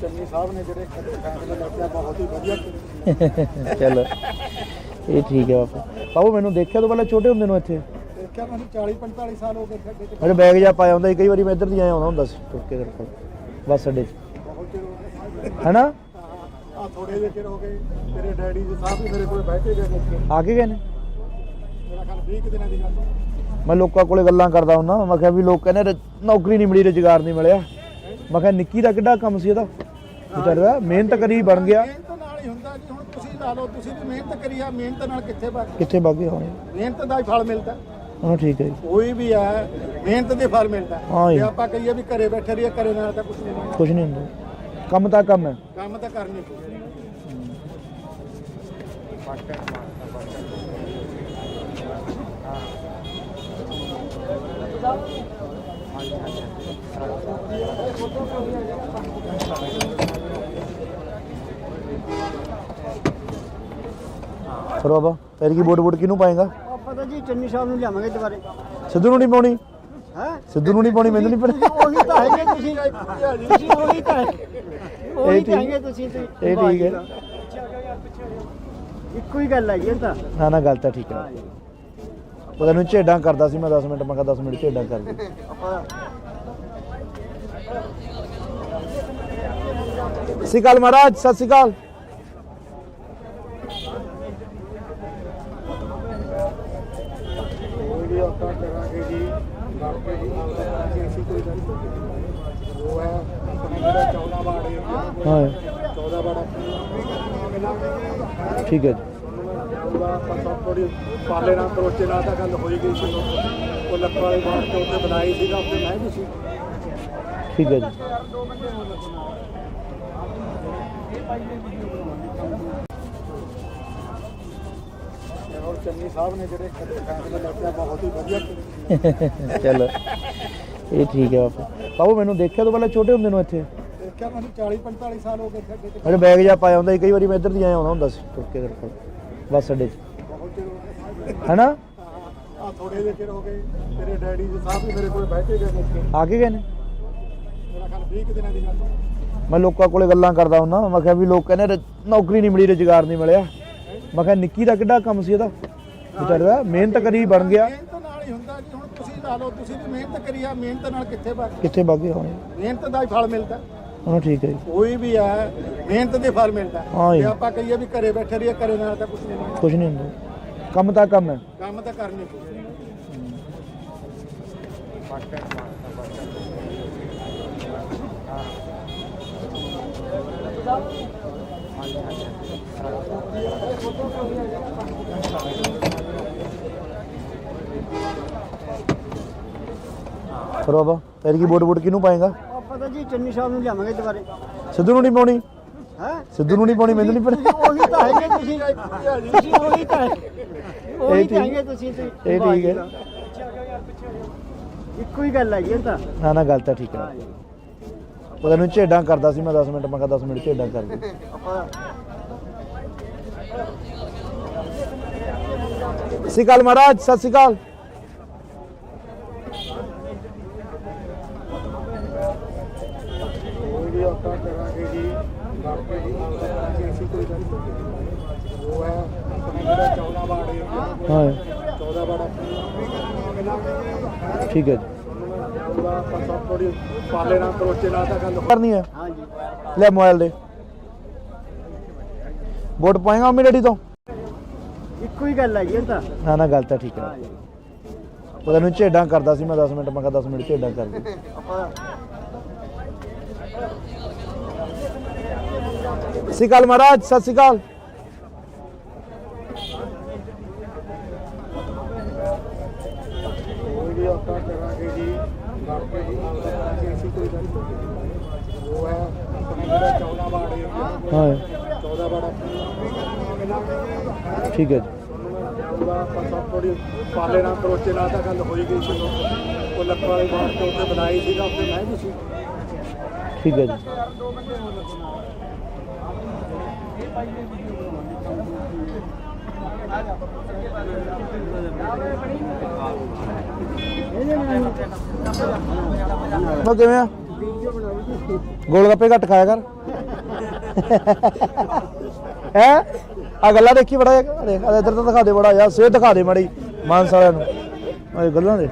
ਚੰਨੀ ਸਾਹਿਬ ਨੇ ਜਿਹੜੇ ਫੈਸਲੇ ਲਿਆ ਬਹੁਤ ਹੀ ਵਧੀਆ। ਚਲੋ ਇਹ ਠੀਕ ਹੈ ਬਾਪੂ। ਬਾਪੂ ਮੈਨੂੰ ਦੇਖਿਆ ਤੋਂ ਪਹਿਲਾਂ ਛੋਟੇ ਹੁੰਦੇ ਨੂੰ ਇੱਥੇ ਦੇਖਿਆ ਮੈਨੂੰ 40-45 ਸਾਲ ਹੋ ਗਏ ਸਾਡੇ ਤੇ। ਮੇਰੇ ਬੈਗ ਜਾ ਪਾਇਆ ਹੁੰਦਾ ਸੀ, ਕਈ ਵਾਰੀ ਮੈਂ ਇੱਧਰ ਦੀ ਆਇਆ ਹੁੰਦਾ ਸੀ ਤੁਰ ਕੇ ਤੇਰੇ ਕੋਲ ਬੱਸ ਅੱਡੇ 'ਚ, ਬਹੁਤ ਚਿਰ ਹੋ ਗਿਆ ਹੈਨਾ? ਆ ਥੋੜੇ ਜਿਹੇ ਚਿਰ ਹੋ ਗਏ, ਤੇਰੇ ਡੈਡੀ ਜੀ ਸਾਹਿਬ ਵੀ ਮੇਰੇ ਕੋਲ ਬੈਠੇ ਗਏ ਨੇ। ਆ ਕੇ ਗਏ ਨੇ? ਮੇਰਾ ਖਿਆਲ 20 ਦਿਨਾਂ ਦੀ ਗੱਲ। ਮੈਂ ਲੋਕਾਂ ਕੋਲੇ ਗੱਲਾਂ ਕਰਦਾ ਹੁੰਦਾ, ਮੈਂ ਕਿਹਾ ਵੀ ਲੋਕ ਕਹਿੰਦੇ ਨੌਕਰੀ ਨਹੀਂ ਮਿਲੀ, ਰੁਜ਼ਗਾਰ ਨਹੀਂ ਮਿਲਿਆ। ਮੈਂ ਕਿਹਾ ਨਿੱਕੀ ਦਾ ਕਿੱਡਾ ਕੰਮ ਸੀ ਇਹਦਾ, ਵਿਚਾਰਾ ਮਿਹਨਤ ਕਰੀ ਬਣ ਗਿਆ। ਮਿਹਨਤ ਨਾਲ ਹੀ ਹੁੰਦਾ ਜੀ, ਹੁਣ ਤੁਸੀਂ ਲਾ ਲਓ, ਤੁਸੀਂ ਵੀ ਮਿਹਨਤ ਕਰੀ ਆ, ਮਿਹਨਤ ਨਾਲ ਕਿੱਥੇ ਵਗ ਕਿੱਥੇ ਬਾਗੇ ਹੋਣੇ? ਮਿਹਨਤ ਦਾ ਹੀ ਫਲ ਮਿਲਦਾ। ਹਾਂ ਠੀਕ ਹੈ ਜੀ, ਕੋਈ ਵੀ ਹੈ ਮਿਹਨਤ ਦੇ ਫਲ ਮਿਲਦਾ। ਹਾਂ ਜੀ। ਜੇ ਆਪਾਂ ਕਹੀਏ ਵੀ ਘਰੇ ਬੈਠੇ ਰਹੀਏ, ਘਰੇ ਨਾਲ ਤਾਂ ਕੁਝ ਨਹੀਂ ਹੋਣਾ। ਕੁਛ ਨਹੀਂ ਹੁੰਦਾ, ਕੰਮ ਤਾਂ ਕੰਮ ਹੈ। ਕੰਮ ਤਾਂ ਕਰਨੀ ਪਊਗਾ। ਫਿਰ ਬਾਬਾ ਫਿਰ ਕੀ ਵੋਟ ਕਿਹਨੂੰ ਪਾਏਗਾ? ਆਪਾਂ ਤਾਂ ਜੀ ਚੰਨੀ ਸਾਹਿਬ ਨੂੰ ਲਿਆਵਾਂਗੇ ਦੁਬਾਰੇ। ਸਿੱਧੂ ਨੂੰ ਨਹੀਂ ਪਾਉਣੀ? ਹੈ ਸਿੱਧੂ ਨੂੰ ਨਹੀਂ ਪਾਉਣੀ, ਮੈਨੂੰ ਨਹੀਂ ਪਤਾ। ਉਹੀ ਤਾਂ ਹੈਗੇ ਤੁਸੀਂ ਉਹੀ ਤਾਂ ਉਹੀ ਤਾਂ ਹੈਗੇ ਤੁਸੀਂ ਤੇ। ਇਹ ਠੀਕ ਹੈ, ਇੱਕੋ ਹੀ ਗੱਲ ਹੈਗੀ ਤਾਂ। ਨਾ ਨਾ ਗੱਲ ਤਾਂ ਠੀਕ ਹੈ। ਉਹਦਾ ਨੂੰ ਝੇਡਾਂ ਕਰਦਾ ਸੀ ਮੈਂ 10 ਮਿੰਟ, ਮੈਂ ਕਿਹਾ 10 ਮਿੰਟ ਝੇਡਾਂ ਕਰ ਦੇ। ਸਤਿ ਸ਼੍ਰੀ ਅਕਾਲ ਮਹਾਰਾਜ, ਸਤਿ ਸ਼੍ਰੀ ਅਕਾਲ। ਵੀ ਆਪਾਂ ਕਰਾਂਗੇ ਜੀ, ਬਾਕੀ ਜੀ ਅਸੀਂ ਕੋਈ ਗੱਲ ਨਹੀਂ। ਉਹ ਹੈ ਆਪਣਾ ਜਿਹੜਾ 14 ਵਾਰਡ ਏਰੀਆ, ਹਾਂ 14 ਵਾਰਡ ਠੀਕ ਹੈ ਜੀ, ਆਪਾਂ ਸਭ ਥੋੜੀ ਪਾਲੇ ਨਾਲ ਕਰੋਚੇ ਨਾਲ ਤਾਂ ਗੱਲ ਹੋਈ ਗਈ ਸੀ। ਉਹ ਲੱਖਾਂ ਵਾਲੇ ਬਾਹਰ ਤੋਂ ਉੱਤੇ ਬਣਾਈ ਸੀਗਾ, ਉੱਤੇ ਮੈਂ ਵੀ ਸੀ। ਠੀਕ ਹੈ ਜੀ। ਔਰ ਚੰਨੀ ਸਾਹਿਬ ਨੇ ਜਿਹੜੇ ਫੈਸਲੇ ਲਿਆ ਬਹੁਤ ਹੀ ਵਧੀਆ। ਚਲੋ ਇਹ ਠੀਕ ਹੈ ਬਾਪੂ। ਬਾਪੂ ਮੈਨੂੰ ਦੇਖਿਆ ਤੋਂ ਪਹਿਲਾਂ ਛੋਟੇ ਹੁੰਦੇ ਨੂੰ ਇੱਥੇ ਦੇਖਿਆ ਮੈਨੂੰ 40-45 ਸਾਲ ਹੋ ਗਏ ਸਾਡੇ ਤੇ। ਮੇਰੇ ਬੈਗ ਜਾ ਪਾਇਆ ਹੁੰਦਾ ਸੀ, ਕਈ ਵਾਰੀ ਮੈਂ ਇੱਧਰ ਦੀ ਆਇਆ ਹੁੰਦਾ ਸੀ ਤੁਰ ਕੇ ਤੇਰੇ ਕੋਲ ਬੱਸ ਅੱਡੇ 'ਚ, ਬਹੁਤ ਚਿਰ ਹੋ ਗਏ। ਹੈਨਾ? ਆ ਥੋੜੇ ਜਿਹੇ ਚਿਰ ਹੋ ਗਏ, ਤੇਰੇ ਡੈਡੀ ਜੀ ਸਾਹਿਬ ਵੀ ਮੇਰੇ ਕੋਲ ਬੈਠੇ ਗਏ ਨੇ। ਆ ਕੇ ਗਏ ਨੇ? ਮੇਰਾ ਖਿਆਲ 20 ਦਿਨਾਂ ਦੀ ਗੱਲ। ਮੈਂ ਲੋਕਾਂ ਕੋਲੇ ਗੱਲਾਂ ਕਰਦਾ ਹੁੰਦਾ, ਮੈਂ ਕਿਹਾ ਵੀ ਲੋਕ ਕਹਿੰਦੇ ਨੌਕਰੀ ਨਹੀਂ ਮਿਲੀ, ਰੁਜ਼ਗਾਰ ਨਹੀਂ ਮਿਲਿਆ। ਮੈਂ ਕਿਹਾ ਨਿੱਕੀ ਦਾ ਕਿੱਡਾ ਕੰਮ ਸੀ ਇਹਦਾ, ਵਿਚਾਰਾ ਮਿਹਨਤ ਕਰੀ ਬਣ ਗਿਆ। ਮਿਹਨਤ ਨਾਲ ਹੀ ਹੁੰਦਾ ਜੀ, ਹੁਣ ਤੁਸੀਂ ਲਾ ਲਓ, ਤੁਸੀਂ ਵੀ ਮਿਹਨਤ ਕਰੀ ਆ, ਮਿਹਨਤ ਨਾਲ ਕਿੱਥੇ ਵਗ ਕਿੱਥੇ ਬਾਗੇ ਹੋਣੇ? ਮਿਹਨਤ ਦਾ ਹੀ ਫਲ ਮਿਲਦਾ। ਹਾਂ ਠੀਕ ਹੈ ਜੀ, ਕੋਈ ਵੀ ਹੈ ਮਿਹਨਤ ਦੇ ਫਲ ਮਿਲਦਾ। ਹਾਂ ਜੀ। ਜੇ ਆਪਾਂ ਕਹੀਏ ਵੀ ਘਰੇ ਬੈਠੇ ਰਹੀਏ, ਘਰੇ ਨਾਲ ਤਾਂ ਕੁਝ ਨਹੀਂ ਹੋਣਾ। ਕੁਛ ਨਹੀਂ ਹੁੰਦਾ, ਕੰਮ ਤਾਂ ਕੰਮ ਹੈ। ਕੰਮ ਤਾਂ ਕਰਨੀ ਪਊਗਾ। ਫਿਰ ਬਾਬਾ ਫਿਰ ਕੀ ਵੋਟ ਕਿਹਨੂੰ ਪਾਏਗਾ? ਆਪਾਂ ਤਾਂ ਜੀ ਚੰਨੀ ਸਾਹਿਬ ਨੂੰ ਲਿਆਵਾਂਗੇ ਦੁਬਾਰੇ। ਸਿੱਧੂ ਨੂੰ ਨਹੀਂ ਪਾਉਣੀ? ਹੈ ਸਿੱਧੂ ਨੂੰ ਨਹੀਂ ਪਾਉਣੀ, ਮੈਨੂੰ ਨਹੀਂ ਪਤਾ। ਉਹੀ ਤਾਂ ਹੈਗੇ ਤੁਸੀਂ ਉਹੀ ਤਾਂ ਹੈਗੇ ਤੁਸੀਂ ਤੇ। ਇਹ ਠੀਕ ਹੈ, ਇੱਕੋ ਹੀ ਗੱਲ ਹੈਗੀ ਤਾਂ। ਨਾ ਨਾ ਗੱਲ ਤਾਂ ਠੀਕ ਹੈ। ਉਹਦਾ ਨੂੰ ਝੇਡਾਂ ਕਰਦਾ ਸੀ ਮੈਂ 10 ਮਿੰਟ, ਮੈਂ ਕਿਹਾ 10 ਮਿੰਟ ਝੇਡਾਂ ਕਰ ਦੇ। ਸਤਿ ਸ਼੍ਰੀ ਅਕਾਲ ਮਹਾਰਾਜ, ਸਤਿ ਸ਼੍ਰੀ ਅਕਾਲ। ਕੋਈ ਵੀ ਆਪਾਂ ਕਰਾਂਗੇ ਜੀ, ਬਾਕੀ ਜੀ ਅਸੀਂ ਕੋਈ ਗੱਲ ਨਹੀਂ। ਉਹ ਹੈ ਆਪਣਾ ਜਿਹੜਾ 14 ਵਾਰਡ ਏਰੀਆ, ਹਾਂ 14 ਵਾਰਡ ਠੀਕ ਹੈ ਜੀ, ਆਪਾਂ ਸਭ ਥੋੜੀ ਪਾਲੇ ਨਾਲ ਕਰੋਚੇ ਨਾਲ ਤਾਂ ਗੱਲ ਕਰਨੀ ਹੈ। ਹਾਂ ਜੀ। ਲੈ ਮੋਬਾਈਲ ਦੇ ਵੋਟ ਪਾਏਗਾ ਮੰਮੀ ਡੈਡੀ ਤੋਂ? ਇੱਕੋ ਹੀ ਗੱਲ ਹੈਗੀ ਤਾਂ। ਨਾ ਨਾ ਗੱਲ ਤਾਂ ਠੀਕ ਹੈ। ਉਹਦਾ ਨੂੰ ਝੇਡਾਂ ਕਰਦਾ ਸੀ ਮੈਂ 10 ਮਿੰਟ, ਮੈਂ ਕਿਹਾ 10 ਮਿੰਟ ਝੇਡਾਂ ਕਰ ਦੇ। ਸਤਿ ਸ਼੍ਰੀ ਅਕਾਲ ਮਹਾਰਾਜ, ਸਤਿ ਸ਼੍ਰੀ ਅਕਾਲ। ਆਪਾਂ ਕਰਾਂਗੇ ਜੀ ਕਰਕੇ ਜੀ ਕਰਾਂਗੇ ਅਸੀਂ ਕੋਈ ਗੱਲ ਨਹੀਂ। ਉਹ ਹੈ ਆਪਣੇ ਜਿਹੜਾ 14 ਵਾਰਡ ਏਰੀਆ ਹਾਂ 14 ਵਾਰਡ ਠੀਕ ਹੈ ਜੀ ਉਹਦਾ ਆਪਾਂ ਥੋੜੀ ਪਾਲੇ ਨਾਲ ਕਰੋਚੇ ਨਾਲ ਤਾਂ ਗੱਲ ਹੋਈ ਗਈ ਸੀ ਉਹ ਲੱਕੜ ਵਾਲੇ ਬਾਹਰ ਤੋਂ ਉੱਤੇ ਬਣਾਈ ਸੀਗਾ ਉੱਥੇ ਮੈਂ ਵੀ ਸੀ। ਠੀਕ ਹੈ ਜੀ ਉਹ ਕਿਵੇਂ ਆ ਗੋਲ ਗੱਪੇ ਘੱਟ ਖਾਇਆ ਕਰ ਹੈ ਆ ਗੱਲਾਂ ਦੇਖੀ ਬੜਾ ਦੇਖ ਇੱਧਰ ਤਾਂ ਦਿਖਾ ਦੇ ਬੜਾ ਯਾਰ ਸਿਹਤ ਦਿਖਾ ਦੇ ਮਾੜੀ ਮਾਨਸ ਵਾਲਿਆਂ ਨੂੰ ਇਹ ਗੱਲਾਂ ਦੇ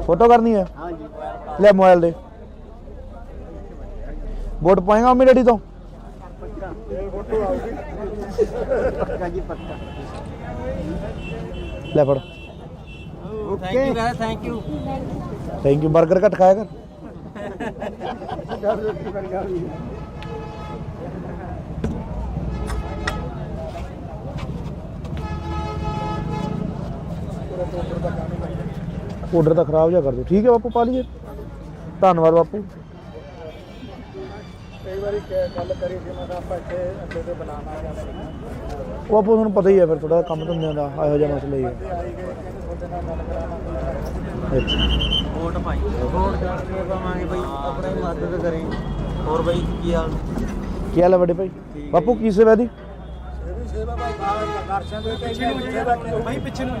ਫੋਟੋ ਕਰਨੀ ਹੈ ਲੈ ਮੋਬਾਈਲ ਦੇ ਵੋਟ ਪਾਏਗਾ ਮੰਮੀ ਡੈਡੀ ਤੋਂ ਲੈ ਫੜ ਥੈਂਕ ਯੂ ਥੈਂਕ ਯੂ 버ਗਰ ਘੱਟ ਖਾਇਆ ਕਰ ਆਰਡਰ ਤਾਂ ਖਰਾਬ ਜਿਹਾ ਕਰ ਦਿਓ ਠੀਕ ਹੈ ਬਾਪੂ ਪਾ ਲਈਏ ਧੰਨਵਾਦ ਬਾਪੂ ਕਈ ਵਾਰੀ ਗੱਲ ਕਰੀ ਸੀ ਮੈਂ ਆਪਾਂ ਇੱਥੇ ਅੱਡੇ ਤੇ ਬਣਾਵਾਂਗੇ ਉਹ ਬਾਪੂ ਤੁਹਾਨੂੰ ਪਤਾ ਹੀ ਹੈ ਫਿਰ ਥੋੜਾ ਕੰਮ ਧੰਦਿਆਂ ਦਾ ਇਹੋ ਜਿਹਾ ਮਸਲਾ ਹੀ ਹੈ ਆਈ ਗਏ ਕਹਿੰਦੇ ਤੁਹਾਡੇ ਨਾਲ ਗੱਲ ਕਰਾਵਾਂਗੇ। ਅੱਛਾ ਵੋਟ ਪਾਈ ਵੋਟ ਕਰਕੇ ਪਾਵਾਂਗੇ ਬਈ ਆਪਣੀ ਮਦਦ ਕਰੇ ਹੋਰ ਬਈ ਕੀ ਹਾਲ ਕੀ ਹਾਲ ਹੈ ਵੱਡੇ ਭਾਈ ਬਾਪੂ ਕੀ ਸੇਵਾ ਦੀ ਇਹ ਵੀ ਸੇਵਾ ਭਾਈ ਦਰਸ਼ਨ ਦੇ ਪਿੱਛੇ ਨੂੰ ਸੇਵਾ ਕੀ ਭਾਈ ਪਿੱਛੇ ਨੂੰ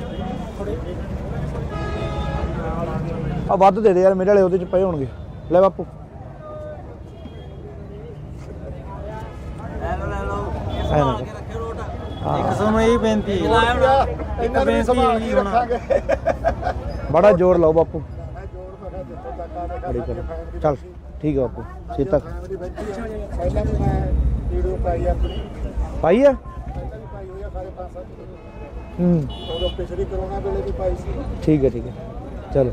ਆ ਵੱਧ ਦੇ ਦੇ ਯਾਰ ਮੇਰੇ ਵਾਲੇ ਉਹਦੇ ਚ ਪਏ ਹੋਣਗੇ ਲੈ ਬਾਪੂ ਲੈ ਲਓ ਐ ਨਾ ਰੱਖਿਓ ਵੋਟ ਹਾਂ ਇੱਕ ਸਾਨੂੰ ਇਹ ਬੇਨਤੀ ਹੈ ਇਹਨਾਂ ਨੂੰ ਸੰਭਾਲ ਕੇ ਰੱਖਾਂਗੇ ਬੜਾ ਜ਼ੋਰ ਲਾਓ ਬਾਪੂ ਮੈਂ ਜੋੜ ਮੈਂ ਜਿੱਥੋਂ ਤੱਕ ਆ ਬੜੀ ਕਰ ਚੱਲ ਠੀਕ ਹੈ ਬਾਪੂ ਛੇਤੀ ਤੱਕ ਪਹਿਲਾਂ ਵੀ ਮੈਂ ਵੀਡੀਓ ਪਾਈ ਆਪਣੀ ਪਾਈ ਹੈ ਪਹਿਲਾਂ ਵੀ ਪਾਈ ਹੋਈ ਆ ਸਾਰੇ 5-7 ਹੂੰ ਉਦੋਂ ਪਿਛਲੀ ਕਰੋਨਾ ਵੇਲੇ ਵੀ ਪਾਈ ਸੀ ਠੀਕ ਹੈ ਚਲੋ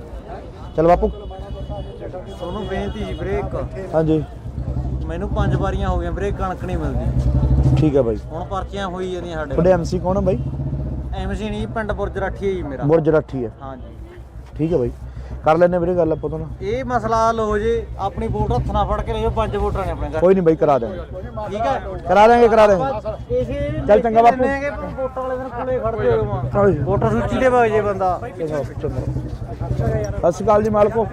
ਚਲ ਬਾਪੂ ਤੁਹਾਨੂੰ ਬੇਨਤੀ ਜੀ ਬ੍ਰੇਕ ਹਾਂਜੀ ਮੈਨੂੰ 5 ਵਾਰੀਆਂ ਹੋ ਗਈਆਂ ਬ੍ਰੇਕ ਕਣਕ ਨਹੀਂ ਮਿਲਦੀ ਠੀਕ ਹੈ ਬਾਈ ਹੁਣ ਪਰਚੀਆਂ ਹੋਈ ਜਾਂਦੀਆਂ ਸਾਡੇ ਤੁਹਾਡੇ ਐਮਸੀ ਕੌਣ ਹੈ ਬਾਈ ਐਮਸੀ ਨਹੀਂ ਪਿੰਡ ਬੁਰਜ ਰਾਠੀ ਹੈ ਜੀ ਮੇਰਾ ਬੁਰਜ ਰਾਠੀ ਹੈ ਹਾਂਜੀ ਠੀਕ ਹੈ ਬਾਈ ਕਰ ਲੈਣੇ ਵੀਰੇ ਗੱਲ ਆਪਾਂ ਤੋਂ ਨਾ ਇਹ ਮਸਲਾ ਹੱਲ ਹੋ ਜੇ ਆਪਣੀ ਵੋਟ ਹੱਥ ਨਾਲ ਫੜ ਕੇ ਲੈ ਜਾਓ 5 ਵੋਟਰਾਂ ਨੇ ਆਪਣੇ ਘਰ ਕੋਈ ਨਹੀਂ ਬਾਈ ਕਰਾ ਦੇਵਾਂਗੇ ਠੀਕ ਹੈ ਕਰਾ ਦੇਵਾਂਗੇ ਇਸੇ ਚੱਲ ਚੰਗਾ ਬਾਪੂ। ਵੋਟਾਂ ਵਾਲੇ ਦਿਨ ਕੋਲੇ ਖੜਦੇ ਹੋ ਹਾਂਜੀ। ਵੋਟਰ ਸੂਚੀ ਦੇ ਵਗ ਜੇ ਬੰਦਾ ਚੰਗਾ ਸਤਿ ਸ਼੍ਰੀ ਅਕਾਲ ਜੀ ਮਾਲਕੋ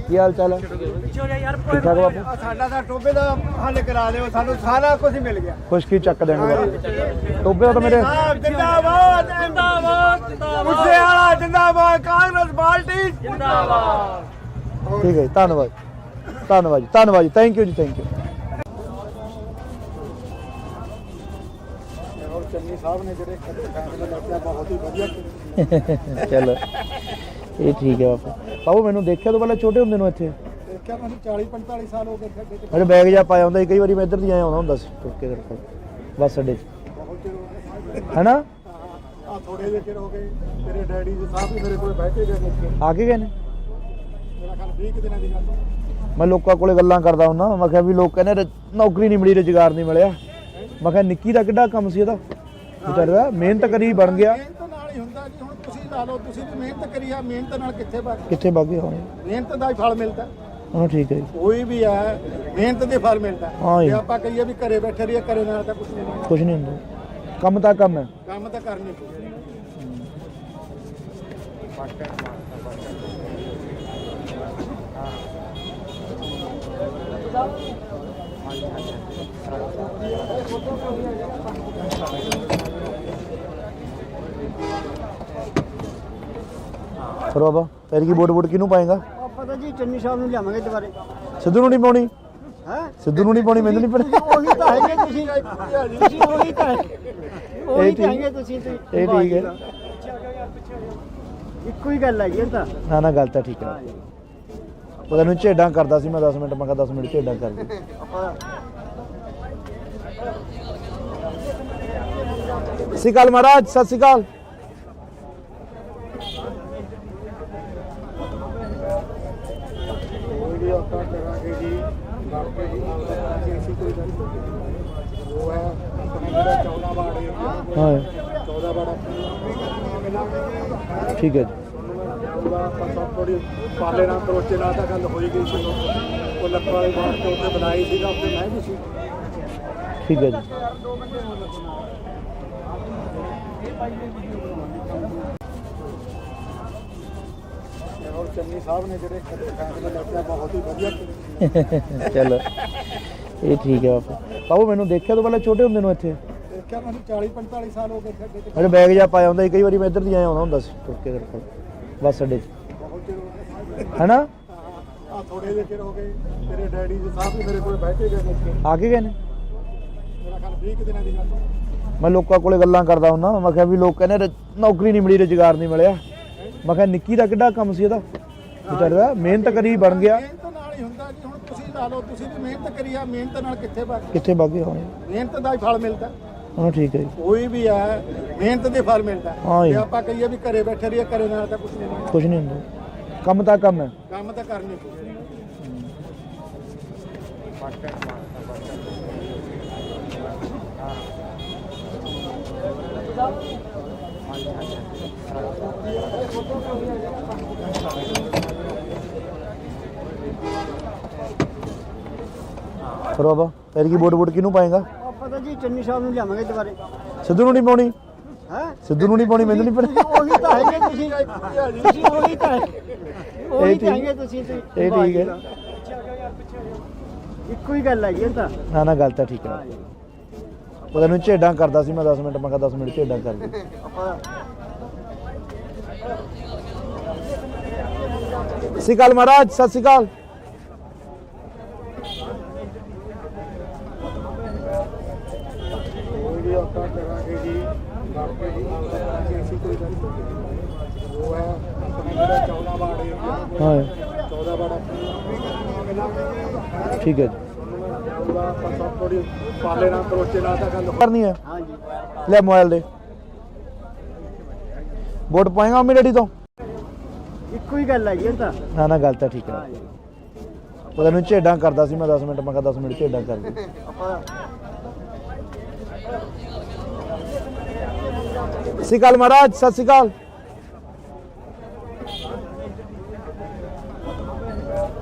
ਕੀ ਹਾਲ ਚਾਲ ਹੈ ਠੀਕ ਠਾਕ ਬਾਪੂ ਸਾਡਾ ਤਾਂ ਟੋਬੇ ਦਾ ਹੱਲ ਕਰਾ ਦਿਓ ਸਾਨੂੰ ਸਾਰਾ ਕੁਝ ਮਿਲ ਗਿਆ ਖੁਸ਼ਕੀ ਚੱਕ ਦੇਣਗੇ ਬਾਪੂ ਟੋਬੇ ਤਾਂ ਮੇਰੇ ਜਿੰਦਾਬਾਦ ਜਿੰਦਾਬਾਦ ਮੁੱਸੇ ਵਾਲਾ ਜਿੰਦਾਬਾਦ ਕਾਂਗਰਸ ਪਾਰਟੀ ਜਿੰਦਾਬਾਦ ਠੀਕ ਹੈ ਜੀ ਧੰਨਵਾਦ ਧੰਨਵਾਦ ਜੀ ਥੈਂਕ ਯੂ ਜੀ ਥੈਂਕ ਯੂ ਔਰ ਚੰਨੀ ਸਾਹਿਬ ਨੇ ਜਿਹੜੇ ਫੈਸਲੇ ਲਿਆ ਬਹੁਤ ਹੀ ਵਧੀਆ ਕੀਤੇ। ਚਲੋ ਇਹ ਠੀਕ ਹੈ ਬਾਪੂ ਮੈਨੂੰ ਦੇਖਿਆ ਤੋਂ ਪਹਿਲਾਂ ਛੋਟੇ ਹੁੰਦੇ ਨੂੰ ਇੱਥੇ ਦੇਖਿਆ ਮੈਨੂੰ 40-45 ਸਾਲ ਹੋ ਗਏ ਸਾਡੇ ਚ ਮੇਰੇ ਬੈਗ ਜਾ ਪਾਇਆ ਹੁੰਦਾ ਸੀ ਕਈ ਵਾਰੀ ਮੈਂ ਇੱਧਰ ਦੀ ਆਇਆ ਆਉਂਦਾ ਹੁੰਦਾ ਸੀ ਤੁਰ ਕੇ ਤੇਰੇ ਕੋਲ ਬੱਸ ਅੱਡੇ 'ਚ ਬਹੁਤ ਚਿਰ ਹੋ ਗਏ ਹੈਨਾ ਆ ਥੋੜੇ ਜਿਹੇ ਚਿਰ ਹੋ ਗਏ ਤੇਰੇ ਡੈਡੀ ਜੀ ਸਾਹਿਬ ਵੀ ਮੇਰੇ ਕੋਲ ਬੈਠੇ ਗਏ ਨੇ ਆ ਕੇ ਗਏ ਨੇ ਮੇਰਾ ਖਿਆਲ 20 ਕੁ ਦਿਨਾਂ ਦੀ ਗੱਲ ਮੈਂ ਲੋਕਾਂ ਕੋਲੇ ਗੱਲਾਂ ਕਰਦਾ ਹੁੰਦਾ ਮੈਂ ਕਿਹਾ ਵੀ ਲੋਕ ਕਹਿੰਦੇ ਨੌਕਰੀ ਨਹੀਂ ਮਿਲੀ ਰੁਜ਼ਗਾਰ ਨਹੀਂ ਮਿਲਿਆ ਮੈਂ ਕਿਹਾ ਨਿੱਕੀ ਦਾ ਕਿੱਡਾ ਕੰਮ ਸੀ ਇਹਦਾ ਵਿਚਾਰਾ ਮਿਹਨਤ ਕਰੀ ਬਣ ਗਿਆ ਮਿਹਨਤ ਨਾਲ ਹੀ ਹੁੰਦਾ ਜੀ ਹੁਣ ਤੁਸੀਂ ਲਾ ਲਓ ਤੁਸੀਂ ਵੀ ਮਿਹਨਤ ਕਰੀ ਆ ਮਿਹਨਤ ਨਾਲ ਕਿੱਥੇ ਬਣ ਕਿੱਥੇ ਵਗ ਗਏ ਹੁਣ ਮਿਹਨਤ ਦਾ ਹੀ ਫਲ ਮਿਲਦਾ ਹਾਂ ਠੀਕ ਹੈ ਜੀ ਕੋਈ ਵੀ ਹੈ ਮਿਹਨਤ ਦੇ ਫਲ ਮਿਲਦਾ ਹਾਂ ਜੀ। ਜੇ ਆਪਾਂ ਕਹੀਏ ਵੀ ਘਰੇ ਬੈਠੇ ਰਹੀਏ ਘਰੇ ਨਾਲ ਤਾਂ ਕੁਝ ਨਹੀਂ ਮਿਲਦਾ ਕੁਝ ਨਹੀਂ ਹੁੰਦਾ ਕੰਮ ਤਾਂ ਕੰਮ ਹੈ ਕੰਮ ਤਾਂ ਕਰਨੀ ਪਊ ਫਿਰ ਬਾਬਾ ਤੇਰੀ ਕੀ ਵੋਟ ਕਿਹਨੂੰ ਪਾਏਗਾ ਆਪਾਂ ਤਾਂ ਜੀ ਚੰਨੀ ਸਾਹਿਬ ਨੂੰ ਲਿਆਵਾਂਗੇ ਦੁਬਾਰੇ ਸਿੱਧੂ ਨੂੰ ਨਹੀਂ ਪਾਉਣੀ ਹੈ ਸਿੱਧੂ ਨੂੰ ਨਹੀਂ ਪਾਉਣੀ ਮੈਨੂੰ ਨਹੀਂ ਪਤਾ ਉਹੀ ਤਾਂ ਹੈਗੇ ਤੁਸੀਂ ਤੁਸੀਂ ਉਹੀ ਤਾਂ ਉਹੀ ਤਾਂ ਹੈਗੇ ਤੁਸੀਂ ਇਹ ਠੀਕ ਹੈ ਇੱਕੋ ਹੀ ਗੱਲ ਹੈਗੀ ਇਹ ਤਾਂ ਨਾ ਨਾ ਗੱਲ ਤਾਂ ਠੀਕ ਹੈ ਉਹਦਾ ਨੂੰ ਝੇਡਾਂ ਕਰਦਾ ਸੀ ਮੈਂ 10 ਮਿੰਟ ਮੈਂ ਕਿਹਾ 10 ਮਿੰਟ ਝੇਡਾਂ ਕਰ ਦੇ ਸਤਿ ਸ਼੍ਰੀ ਅਕਾਲ ਮਹਾਰਾਜ ਸਤਿ ਸ਼੍ਰੀ ਅਕਾਲ ਵੀਡੀਓ ਆਪਾਂ ਕਰਾਂਗੇ ਜੀ ਬਾਕੀ ਜੀ ਕਰਾਂਗੇ ਅਸੀਂ ਕੋਈ ਗੱਲ ਉਹ ਹੈ ਆਪਣੇ ਜਿਹੜਾ 14 ਵਾਰਡ ਏਰੀਆ ਹਾਂ 14 ਬਾੜ ਠੀਕ ਹੈ ਜੀ ਉਹਦਾ ਆਪਾਂ ਥੋੜੀ ਪਾਲੇ ਨਾਲ ਕਰੋਚੇ ਨਾਲ ਤਾਂ ਗੱਲ ਹੋਈ ਗਈ ਸੀ ਉਹ ਲੱਕੜ ਵਾਲੇ ਬਾੜ ਤੇ ਉੱਤੇ ਬਣਾਈ ਸੀਗਾ ਉੱਤੇ ਮੈਂ ਵੀ ਸੀ ਠੀਕ ਹੈ ਜੀ ਔਰ ਚੰਨੀ ਸਾਹਿਬ ਨੇ ਜਿਹੜੇ ਫੈਸਲੇ ਲਿਆ ਬਹੁਤ ਹੀ ਵਧੀਆ ਚਲੋ ਇਹ ਠੀਕ ਹੈ ਬਾਪੂ। ਬਾਬੂ ਮੈਨੂੰ ਦੇਖਿਆ ਤੋਂ ਪਹਿਲਾਂ ਛੋਟੇ ਹੁੰਦੇ ਨੂੰ ਇੱਥੇ ਦੇਖਿਆ ਮੈਨੂੰ 40 45 ਸਾਲ ਹੋ ਗਏ ਖੱਡੇ ਤੇ ਅਰੇ ਬੈਗ ਜਾ ਪਾਇਆ ਹੁੰਦਾ ਸੀ ਕਈ ਵਾਰੀ ਮੈਂ ਇੱਧਰ ਦੀ ਆਇਆ ਆਉਂਦਾ ਹੁੰਦਾ ਸੀ ਤੁਰ ਕੇ ਤੇਰੇ ਕੋਲ ਬੱਸ ਅੱਡੇ 'ਚ ਬਹੁਤ ਚਿਰ ਹੋ ਗਏ ਹੈਨਾ ਆ ਥੋੜੇ ਜਿਹੇ ਚਿਰ ਹੋ ਗਏ ਤੇਰੇ ਡੈਡੀ ਜੀ ਸਾਹਿਬ ਵੀ ਮੇਰੇ ਕੋਲ ਬੈਠੇ ਗਏ ਮੁੱਕੇ ਆ ਕੇ ਗਏ ਨੇ ਮੇਰਾ ਖਿਆਲ 20 ਕੁ ਦਿਨਾਂ ਦੀ ਗੱਲ ਮੈਂ ਲੋਕਾਂ ਕੋਲੇ ਗੱਲਾਂ ਕਰਦਾ ਹੁੰਦਾ ਮੈਂ ਕਿਹਾ ਵੀ ਲੋਕ ਕਹਿੰਦੇ ਨੌਕਰੀ ਨਹੀਂ ਮਿਲੀ ਰੁਜ਼ਗਾਰ ਨਹੀਂ ਮਿਲਿਆ ਮੈਂ ਕਿਹਾ ਨਿੱਕੀ ਦਾ ਕਿੱਡਾ ਕੰਮ ਸੀ ਇਹਦਾ ਵਿਚਾਰੇ ਦਾ ਮਿਹਨਤ ਕਰੀ ਬਣ ਗਿਆ ਮਿਹਨਤ ਨਾਲ ਹੀ ਹੁੰਦਾ ਜੀ ਹੁਣ ਤੁਸੀਂ ਲਾ ਲਓ ਤੁਸੀਂ ਵੀ ਮਿਹਨਤ ਕਰੀ ਆ ਮਿਹਨਤ ਨਾਲ ਕਿੱਥੇ ਵਗ ਕਿੱਥੇ ਬਾਗੇ ਹੋਏ ਮਿਹਨਤ ਦਾ ਹੀ ਫਲ ਮਿਲਦਾ ਹਾਂ ਠੀਕ ਹੈ ਜੀ ਕੋਈ ਵੀ ਹੈ ਮਿਹਨਤ ਦੇ ਫਲ ਮਿਲਦਾ ਹਾਂ ਜੀ। ਜੇ ਆਪਾਂ ਕਹੀਏ ਵੀ ਘਰੇ ਬੈਠੇ ਰਹੀਏ ਘਰੇ ਨਾਲ ਤਾਂ ਕੁਝ ਨਹੀਂ ਮਿਲਦਾ ਕੁਝ ਨਹੀਂ ਹੁੰਦਾ ਕੰਮ ਤਾਂ ਕੰਮ ਹੈ ਕੰਮ ਤਾਂ ਕਰਨੀ ਪਊ ਫਿਰ ਬਾਬਾ ਫਿਰ ਕੀ ਵੋਟ ਕਿਹਨੂੰ ਪਾਏਗਾ ਆਪਾਂ ਤਾਂ ਜੀ ਚੰਨੀ ਸਾਹਿਬ ਨੂੰ ਲਿਆਵਾਂਗੇ ਦੁਬਾਰੇ ਸਿੱਧੂ ਨੂੰ ਨਹੀਂ ਪਾਉਣੀ ਹੈ ਸਿੱਧੂ ਨੂੰ ਨਹੀਂ ਪਾਉਣੀ ਮੈਨੂੰ ਨਹੀਂ ਪਤਾ ਉਹੀ ਤਾਂ ਹੈਗੇ ਤੁਸੀਂ ਉਹੀ ਤਾਂ ਉਹੀ ਤਾਂ ਹੈਗੇ ਤੁਸੀਂ ਇਹ ਠੀਕ ਹੈ ਇੱਕੋ ਹੀ ਗੱਲ ਹੈਗੀ ਇਹ ਤਾਂ ਨਾ ਗੱਲ ਤਾਂ ਠੀਕ ਹੈ ਉਹਦਾ ਨੂੰ ਝੇਡਾਂ ਕਰਦਾ ਸੀ ਮੈਂ 10 ਮਿੰਟ ਮੈਂ ਕਿਹਾ 10 ਮਿੰਟ ਝੇਡਾਂ ਕਰ ਦੇ ਆਪਾਂ ਸਤਿ ਸ਼੍ਰੀ ਅਕਾਲ ਮਹਾਰਾਜ ਸਤਿ ਸ਼੍ਰੀ ਅਕਾਲ ਕੋਈ ਵੀ ਆਪਾਂ ਕਰਾਂਗੇ ਜੀ ਕਰਕੇ ਜੀ ਕਰਾਂਗੇ ਅਸੀਂ ਕੋਈ ਗੱਲ ਨਹੀਂ ਉਹ ਹੈ ਆਪਣੇ ਜਿਹੜਾ 14 ਬਾੜ ਹੈ ਹਾਂ 14 ਬਾੜ ਠੀਕ ਹੈ ਜੀ ਉਹਦਾ ਆਪਾਂ ਥੋੜੀ ਪਾਲੇ ਨਾਲ ਕਰੋਚੇ ਨਾਲ ਤਾਂ ਗੱਲ ਕਰਨੀ ਹੈ ਹਾਂਜੀ ਲੈ ਮੋਬਾਈਲ ਦੇ ਵੋਟ ਪਾਏਗਾ ਮੰਮੀ ਡੈਡੀ ਤੋਂ ਇੱਕੋ ਹੀ ਗੱਲ ਹੈਗੀ ਇਹ ਤਾਂ ਨਾ ਗੱਲ ਤਾਂ ਠੀਕ ਹੈ ਉਹਦਾ ਨੂੰ ਝੇਡਾਂ ਕਰਦਾ ਸੀ ਮੈਂ 10 ਮਿੰਟ ਮੈਂ ਕਿਹਾ 10 ਮਿੰਟ ਝੇਡਾਂ ਕਰ ਦੇ ਆਪਾਂ ਸਤਿ ਸ਼੍ਰੀ ਅਕਾਲ ਮਹਾਰਾਜ ਸਤਿ ਸ਼੍ਰੀ ਅਕਾਲ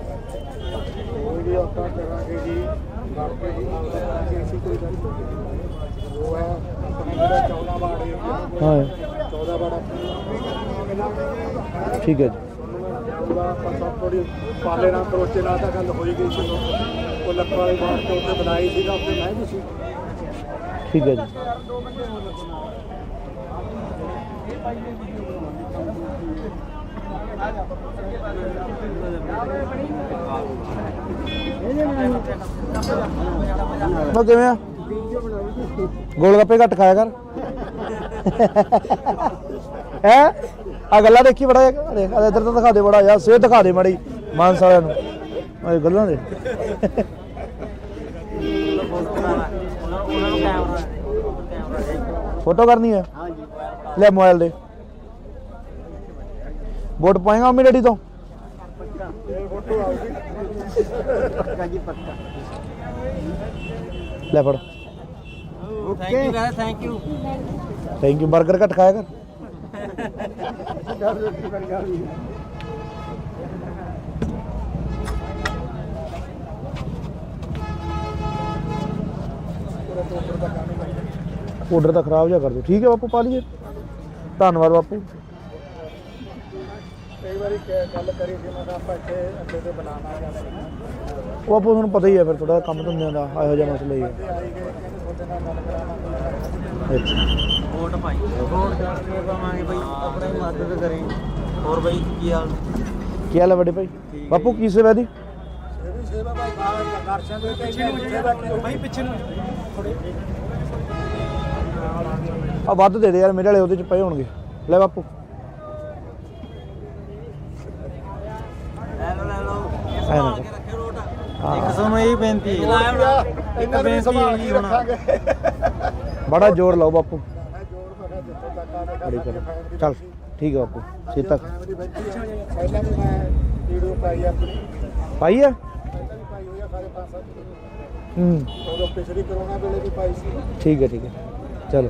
ਕੋਈ ਵੀ ਆਪਾਂ ਕਰਾਂਗੇ ਜੀ ਕਰਕੇ ਜੀ ਕਰਾਂਗੇ ਅਸੀਂ ਕੋਈ ਗੱਲ ਨਹੀਂ ਉਹ ਹੈ ਆਪਣੇ ਜਿਹੜਾ 14 ਬਾੜ ਹੈ ਹਾਂ 14 ਬਾੜ ਠੀਕ ਹੈ ਜੀ ਉਹਦਾ ਆਪਾਂ ਥੋੜੀ ਪਾਲੇ ਨਾਲ ਕਰੋਚੇ ਨਾਲ ਤਾਂ ਗੱਲ ਹੋਈ ਗਈ ਸੀ ਉਹ ਲੱਕੜ ਵਾਲੇ ਬਾੜ ਤੇ ਉੱਤੇ ਬਣਾਈ ਸੀਗਾ ਉੱਤੇ ਮੈਂ ਵੀ ਸੀ ਠੀਕ ਹੈ ਜੀ ਮੈਂ ਕਿਵੇਂ ਆ ਗੋਲ ਗੱਪੇ ਘੱਟ ਖਾਇਆ ਕਰ ਹੈ ਆ ਗੱਲਾਂ ਦੇਖੀ ਬੜਾ ਦੇਖ ਇੱਧਰ ਤਾਂ ਦਿਖਾ ਦੇ ਬੜਾ ਯਾਰ ਸਿਹਤ ਦਿਖਾ ਦੇ ਮਾੜੀ ਮਾਨਸ ਵਾਲਿਆਂ ਨੂੰ ਇਹ ਗੱਲਾਂ ਦੇ ਉਹਨਾਂ ਨੂੰ ਕੈਮਰਾ ਫੋਟੋ ਕਰਨੀ ਹੈ ਹਾਂਜੀ ਲੈ ਮੋਬਾਈਲ ਦੇ ਵੋਟ ਪਾਏਗਾ ਮੰਮੀ ਡੈਡੀ ਤੋਂ ਪੱਕਾ ਜੀ ਪੱਕਾ ਲੈ ਫੜ okay thank you thank you 버ਗਰ ਘੱਟ ਖਾਇਆ ਕਰ ਆਰਡਰ ਤਾਂ ਖਰਾਬ ਜਿਹਾ ਕਰ ਦਿਓ ਠੀਕ ਹੈ ਬਾਪੂ ਪਾ ਲਈਏ ਧੰਨਵਾਦ ਬਾਪੂ ਕਈ ਵਾਰੀ ਗੱਲ ਕਰੀ ਸੀ ਮੈਂ ਕਿਹਾ ਆਪਾਂ ਇੱਥੇ ਅੱਡੇ ਤੇ ਬਣਾਉਣਾ ਜਾਂਦੇ ਉਹ ਬਾਪੂ ਤੁਹਾਨੂੰ ਪਤਾ ਹੀ ਹੈ ਫਿਰ ਥੋੜਾ ਕੰਮ ਧੰਦਿਆਂ ਦਾ ਇਹੋ ਜਿਹਾ ਮਸਲਾ ਹੀ ਹੈ ਆਈ ਗਏ ਕਹਿੰਦੇ ਤੁਹਾਡੇ ਨਾਲ ਗੱਲ ਕਰਾਉਣਾ ਅੱਛਾ ਵੋਟ ਪਾਈ ਵੋਟ ਕਰਕੇ ਪਾਵਾਂਗੇ ਬਈ ਆਪਣੀ ਮਦਦ ਕਰੇ ਹੋਰ ਬਈ ਕੀ ਹਾਲ ਕੀ ਹਾਲ ਹੈ ਵੱਡੇ ਭਾਈ ਬਾਪੂ ਕੀ ਸੇਵਾ ਦੀ ਇਹ ਵੀ ਸੇਵਾ ਭਾਈ ਦਰਸ਼ਨ ਦੇ ਪਿੱਛੇ ਨੂੰ ਸੇਵਾ ਕੀ ਭਾਈ ਪਿੱਛੇ ਨੂੰ ਆ ਵੱਧ ਦੇ ਦੇ ਯਾਰ ਮੇਰੇ ਵਾਲੇ ਉਹਦੇ ਚ ਪਏ ਹੋਣਗੇ ਲੈ ਬਾਪੂ ਲੈ ਲਓ ਐ ਨਾ ਕਰ। ਇੱਕ ਤੁਹਾਨੂੰ ਇਹ ਬੇਨਤੀ ਹੈ ਇਹਨਾਂ ਨੂੰ ਸੰਭਾਲ ਕੇ ਰੱਖਾਂਗੇ ਬੜਾ ਜ਼ੋਰ ਲਾਓ ਬਾਪੂ ਮੈਂ ਜੋਰ ਮੈਂ ਕਿਹਾ ਜਿੱਥੋਂ ਤੱਕ ਆ ਬੜੀ ਕਰ ਚੱਲ ਠੀਕ ਹੈ ਬਾਪੂ ਸੀਤਾ ਫੈਮਿਲੀ ਬੈਠੀ ਹੈ ਪਹਿਲਾਂ ਵੀ ਮੈਂ ਵੀਡੀਓ ਪਾਈ ਆਪਣੀ ਪਾਈ ਹੈ ਪਹਿਲਾਂ ਵੀ ਪਾਈ ਹੋਈ ਆ ਸਾਰੇ 5-7 ਹੂੰ ਉਦੋਂ ਪਿਛਲੀ ਕਰੋਨਾ ਵੇਲੇ ਵੀ ਪਾਈ ਸੀ ਠੀਕ ਹੈ ਚਲੋ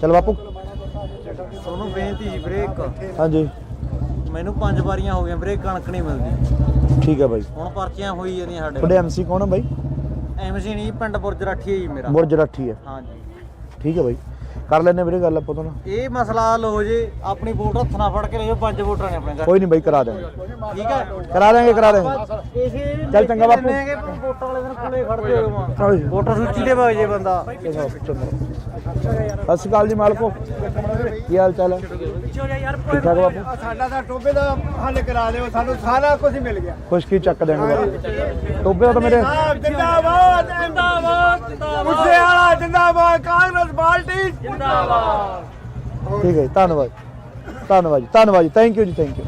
ਚਲ ਬਾਪੂ। ਤੁਹਾਨੂੰ ਬੇਨਤੀ ਜੀ ਵੀਰੇ ਇੱਕ, ਹਾਂਜੀ ਮੈਨੂੰ 5 ਵਾਰੀਆਂ ਹੋ ਗਈਆਂ ਵੀਰੇ ਕਣਕ ਨਹੀਂ ਮਿਲਦੀ। ਠੀਕ ਹੈ ਬਾਈ। ਹੁਣ ਪਰਚੀਆਂ ਹੋਈ ਜਾਂਦੀਆਂ ਸਾਡੇ ਤੁਹਾਡੇ ਐਮਸੀ ਕੌਣ ਆ ਬਾਈ? ਐਮਸੀ ਨਹੀਂ, ਪਿੰਡ ਬੁਰਜ ਰਾਠੀ ਹੈ ਜੀ ਮੇਰਾ। ਬੁਰਜ ਰਾਠੀ ਹੈ। ਹਾਂਜੀ ਠੀਕ ਹੈ ਬਾਈ, ਕਰ ਲੈਣੇ ਵੀਰੇ ਗੱਲ ਆਪਾਂ ਤੋਂ। ਇਹ ਮਸਲਾ ਹੱਲ ਹੋ ਜੇ, ਆਪਣੀ ਵੋਟ ਹੱਥ ਨਾਲ ਫੜ ਕੇ ਲੈ ਜਾਓ, 5 ਵੋਟਰਾਂ ਨੇ ਆਪਣੇ ਘਰ। ਕੋਈ ਨਹੀਂ ਬਾਈ, ਕਰਾ ਦੇਵਾਂਗੇ। ਠੀਕ ਹੈ, ਕਰਾ ਦੇਵਾਂਗੇ। ਇਸੇ ਚੱਲ ਚੰਗਾ ਬਾਪੂ। ਵੋਟਾਂ ਵਾਲੇ ਦਿਨ ਕੋਲੇ ਖੜਦੇ ਹੋ ਹਾਂਜੀ। ਵੋਟਰ ਸੂਚੀ ਦੇ ਵਗ ਜੇ ਬੰਦਾ। ਚੰਗਾ ਚੰਗਾ। ਸਤਿ ਸ਼੍ਰੀ ਅਕਾਲ ਜੀ ਮਾਲਕੋ, ਕੀ ਹਾਲ ਚਾਲ ਹੈ? ਠੀਕ ਠਾਕ ਬਾਪੂ। ਸਾਡਾ ਤਾਂ ਟੋਬੇ ਦਾ ਹੱਲ ਕਰਾ ਦਿਓ, ਸਾਨੂੰ ਸਾਰਾ ਕੁਝ ਮਿਲ ਗਿਆ। ਖੁਸ਼ਕੀ ਚੱਕ ਦੇਣਗੇ ਬਾਪੂ। ਟੋਬੇ ਦਾ ਤਾਂ ਮੇਰੇ ਜਿੰਦਾਬਾਦ ਜਿੰਦਾਬਾਦ ਮੁੱਸੇ ਵਾਲਾ ਜਿੰਦਾਬਾਦ, ਕਾਂਗਰਸ ਪਾਰਟੀ ਜਿੰਦਾਬਾਦ। ਠੀਕ ਹੈ ਜੀ, ਧੰਨਵਾਦ ਧੰਨਵਾਦ ਜੀ, ਧੰਨਵਾਦ ਜੀ, ਥੈਂਕ ਯੂ ਜੀ, ਥੈਂਕ ਯੂ।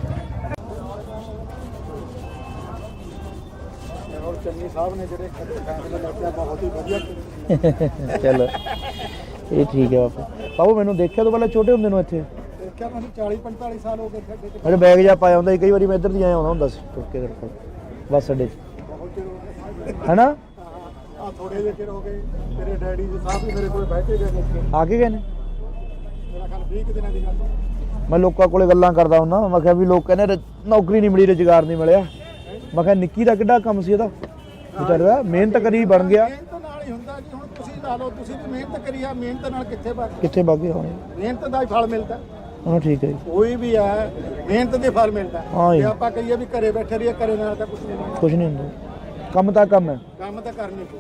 ਔਰ ਚੰਨੀ ਸਾਹਿਬ ਨੇ ਜਿਹੜੇ ਫੈਸਲੇ ਲਿਆ ਬਹੁਤ ਹੀ ਵਧੀਆ। ਚਲੋ ਇਹ ਠੀਕ ਹੈ ਬਾਪੂ। ਬਾਬੂ ਮੈਨੂੰ ਦੇਖਿਆ ਤੋਂ ਪਹਿਲਾਂ ਛੋਟੇ ਹੁੰਦੇ ਨੂੰ ਇੱਥੇ? ਦੇਖਿਆ ਮੈਨੂੰ 40-45 ਸਾਲ ਹੋ ਗਏ ਖੱਡੇ ਤੇ। ਮੇਰੇ ਬੈਗ ਜਾ ਪਾਇਆ ਹੁੰਦਾ ਸੀ, ਕਈ ਵਾਰੀ ਮੈਂ ਇੱਧਰ ਦੀ ਆਇਆ ਆਉਂਦਾ ਹੁੰਦਾ ਸੀ ਤੁਰ ਕੇ ਤੇਰੇ ਕੋਲ ਬੱਸ ਅੱਡੇ 'ਚ, ਬਹੁਤ ਚਿਰ ਹੋ ਗਿਆ। ਹੈਨਾ? ਆ ਥੋੜੇ ਜਿਹੇ ਚਿਰ ਹੋ ਗਏ, ਤੇਰੇ ਡੈਡੀ ਜੀ ਸਾਹਿਬ ਵੀ ਮੇਰੇ ਕੋਲ ਬਹਿ ਕੇ ਗਏ ਨੇ। ਆ ਕੇ ਗਏ ਨੇ? ਮੇਰਾ ਖਿਆਲ 20 ਦਿਨਾਂ ਦੀ ਗੱਲ। ਮੈਂ ਲੋਕਾਂ ਕੋਲੇ ਗੱਲਾਂ ਕਰਦਾ ਹੁੰਦਾ, ਮੈਂ ਕਿਹਾ ਵੀ ਲੋਕ ਕਹਿੰਦੇ ਨੌਕਰੀ ਨਹੀਂ ਮਿਲੀ, ਰੁਜ਼ਗਾਰ ਨਹੀਂ ਮਿਲਿਆ। ਮੈਂ ਕਿਹਾ ਨਿੱਕੀ ਦਾ ਕਿੱਡਾ ਕੰਮ ਸੀ ਇਹਦਾ, ਵਿਚਾਰੇ ਦਾ ਮਿਹਨਤ ਕਰੀ ਬਣ ਗਿਆ। ਮਿਹਨਤ ਨਾਲ ਹੀ ਹੁੰਦਾ ਜੀ। ਹੁਣ ਤੁਸੀਂ ਲਾ ਲਓ, ਤੁਸੀਂ ਵੀ ਮਿਹਨਤ ਕਰੀ ਆ, ਮਿਹਨਤ ਨਾਲ ਕਿੱਥੇ ਕਿੱਥੇ ਵਗ ਗਏ ਹੋਣੇ? ਮਿਹਨਤ ਦਾ ਹੀ ਫਲ ਮਿਲਦਾ। ਹਾਂ ਠੀਕ ਹੈ ਜੀ। ਕੋਈ ਵੀ ਹੈ ਮਿਹਨਤ ਦੇ ਫਲ ਮਿਲਦਾ। ਹਾਂ ਜੀ। ਜੇ ਆਪਾਂ ਕਹੀਏ ਵੀ ਘਰੇ ਬੈਠੇ ਰਹੀਏ, ਘਰੇ ਨਾਲ ਤਾਂ ਕੁਝ ਨਹੀਂ ਹੁੰਦਾ। ਕੁਝ ਨਹੀਂ ਹੁੰਦਾ, ਕੰਮ ਤਾਂ ਕੰਮ ਹੈ। ਕੰਮ ਤਾਂ ਕਰਨੀ ਪਊ।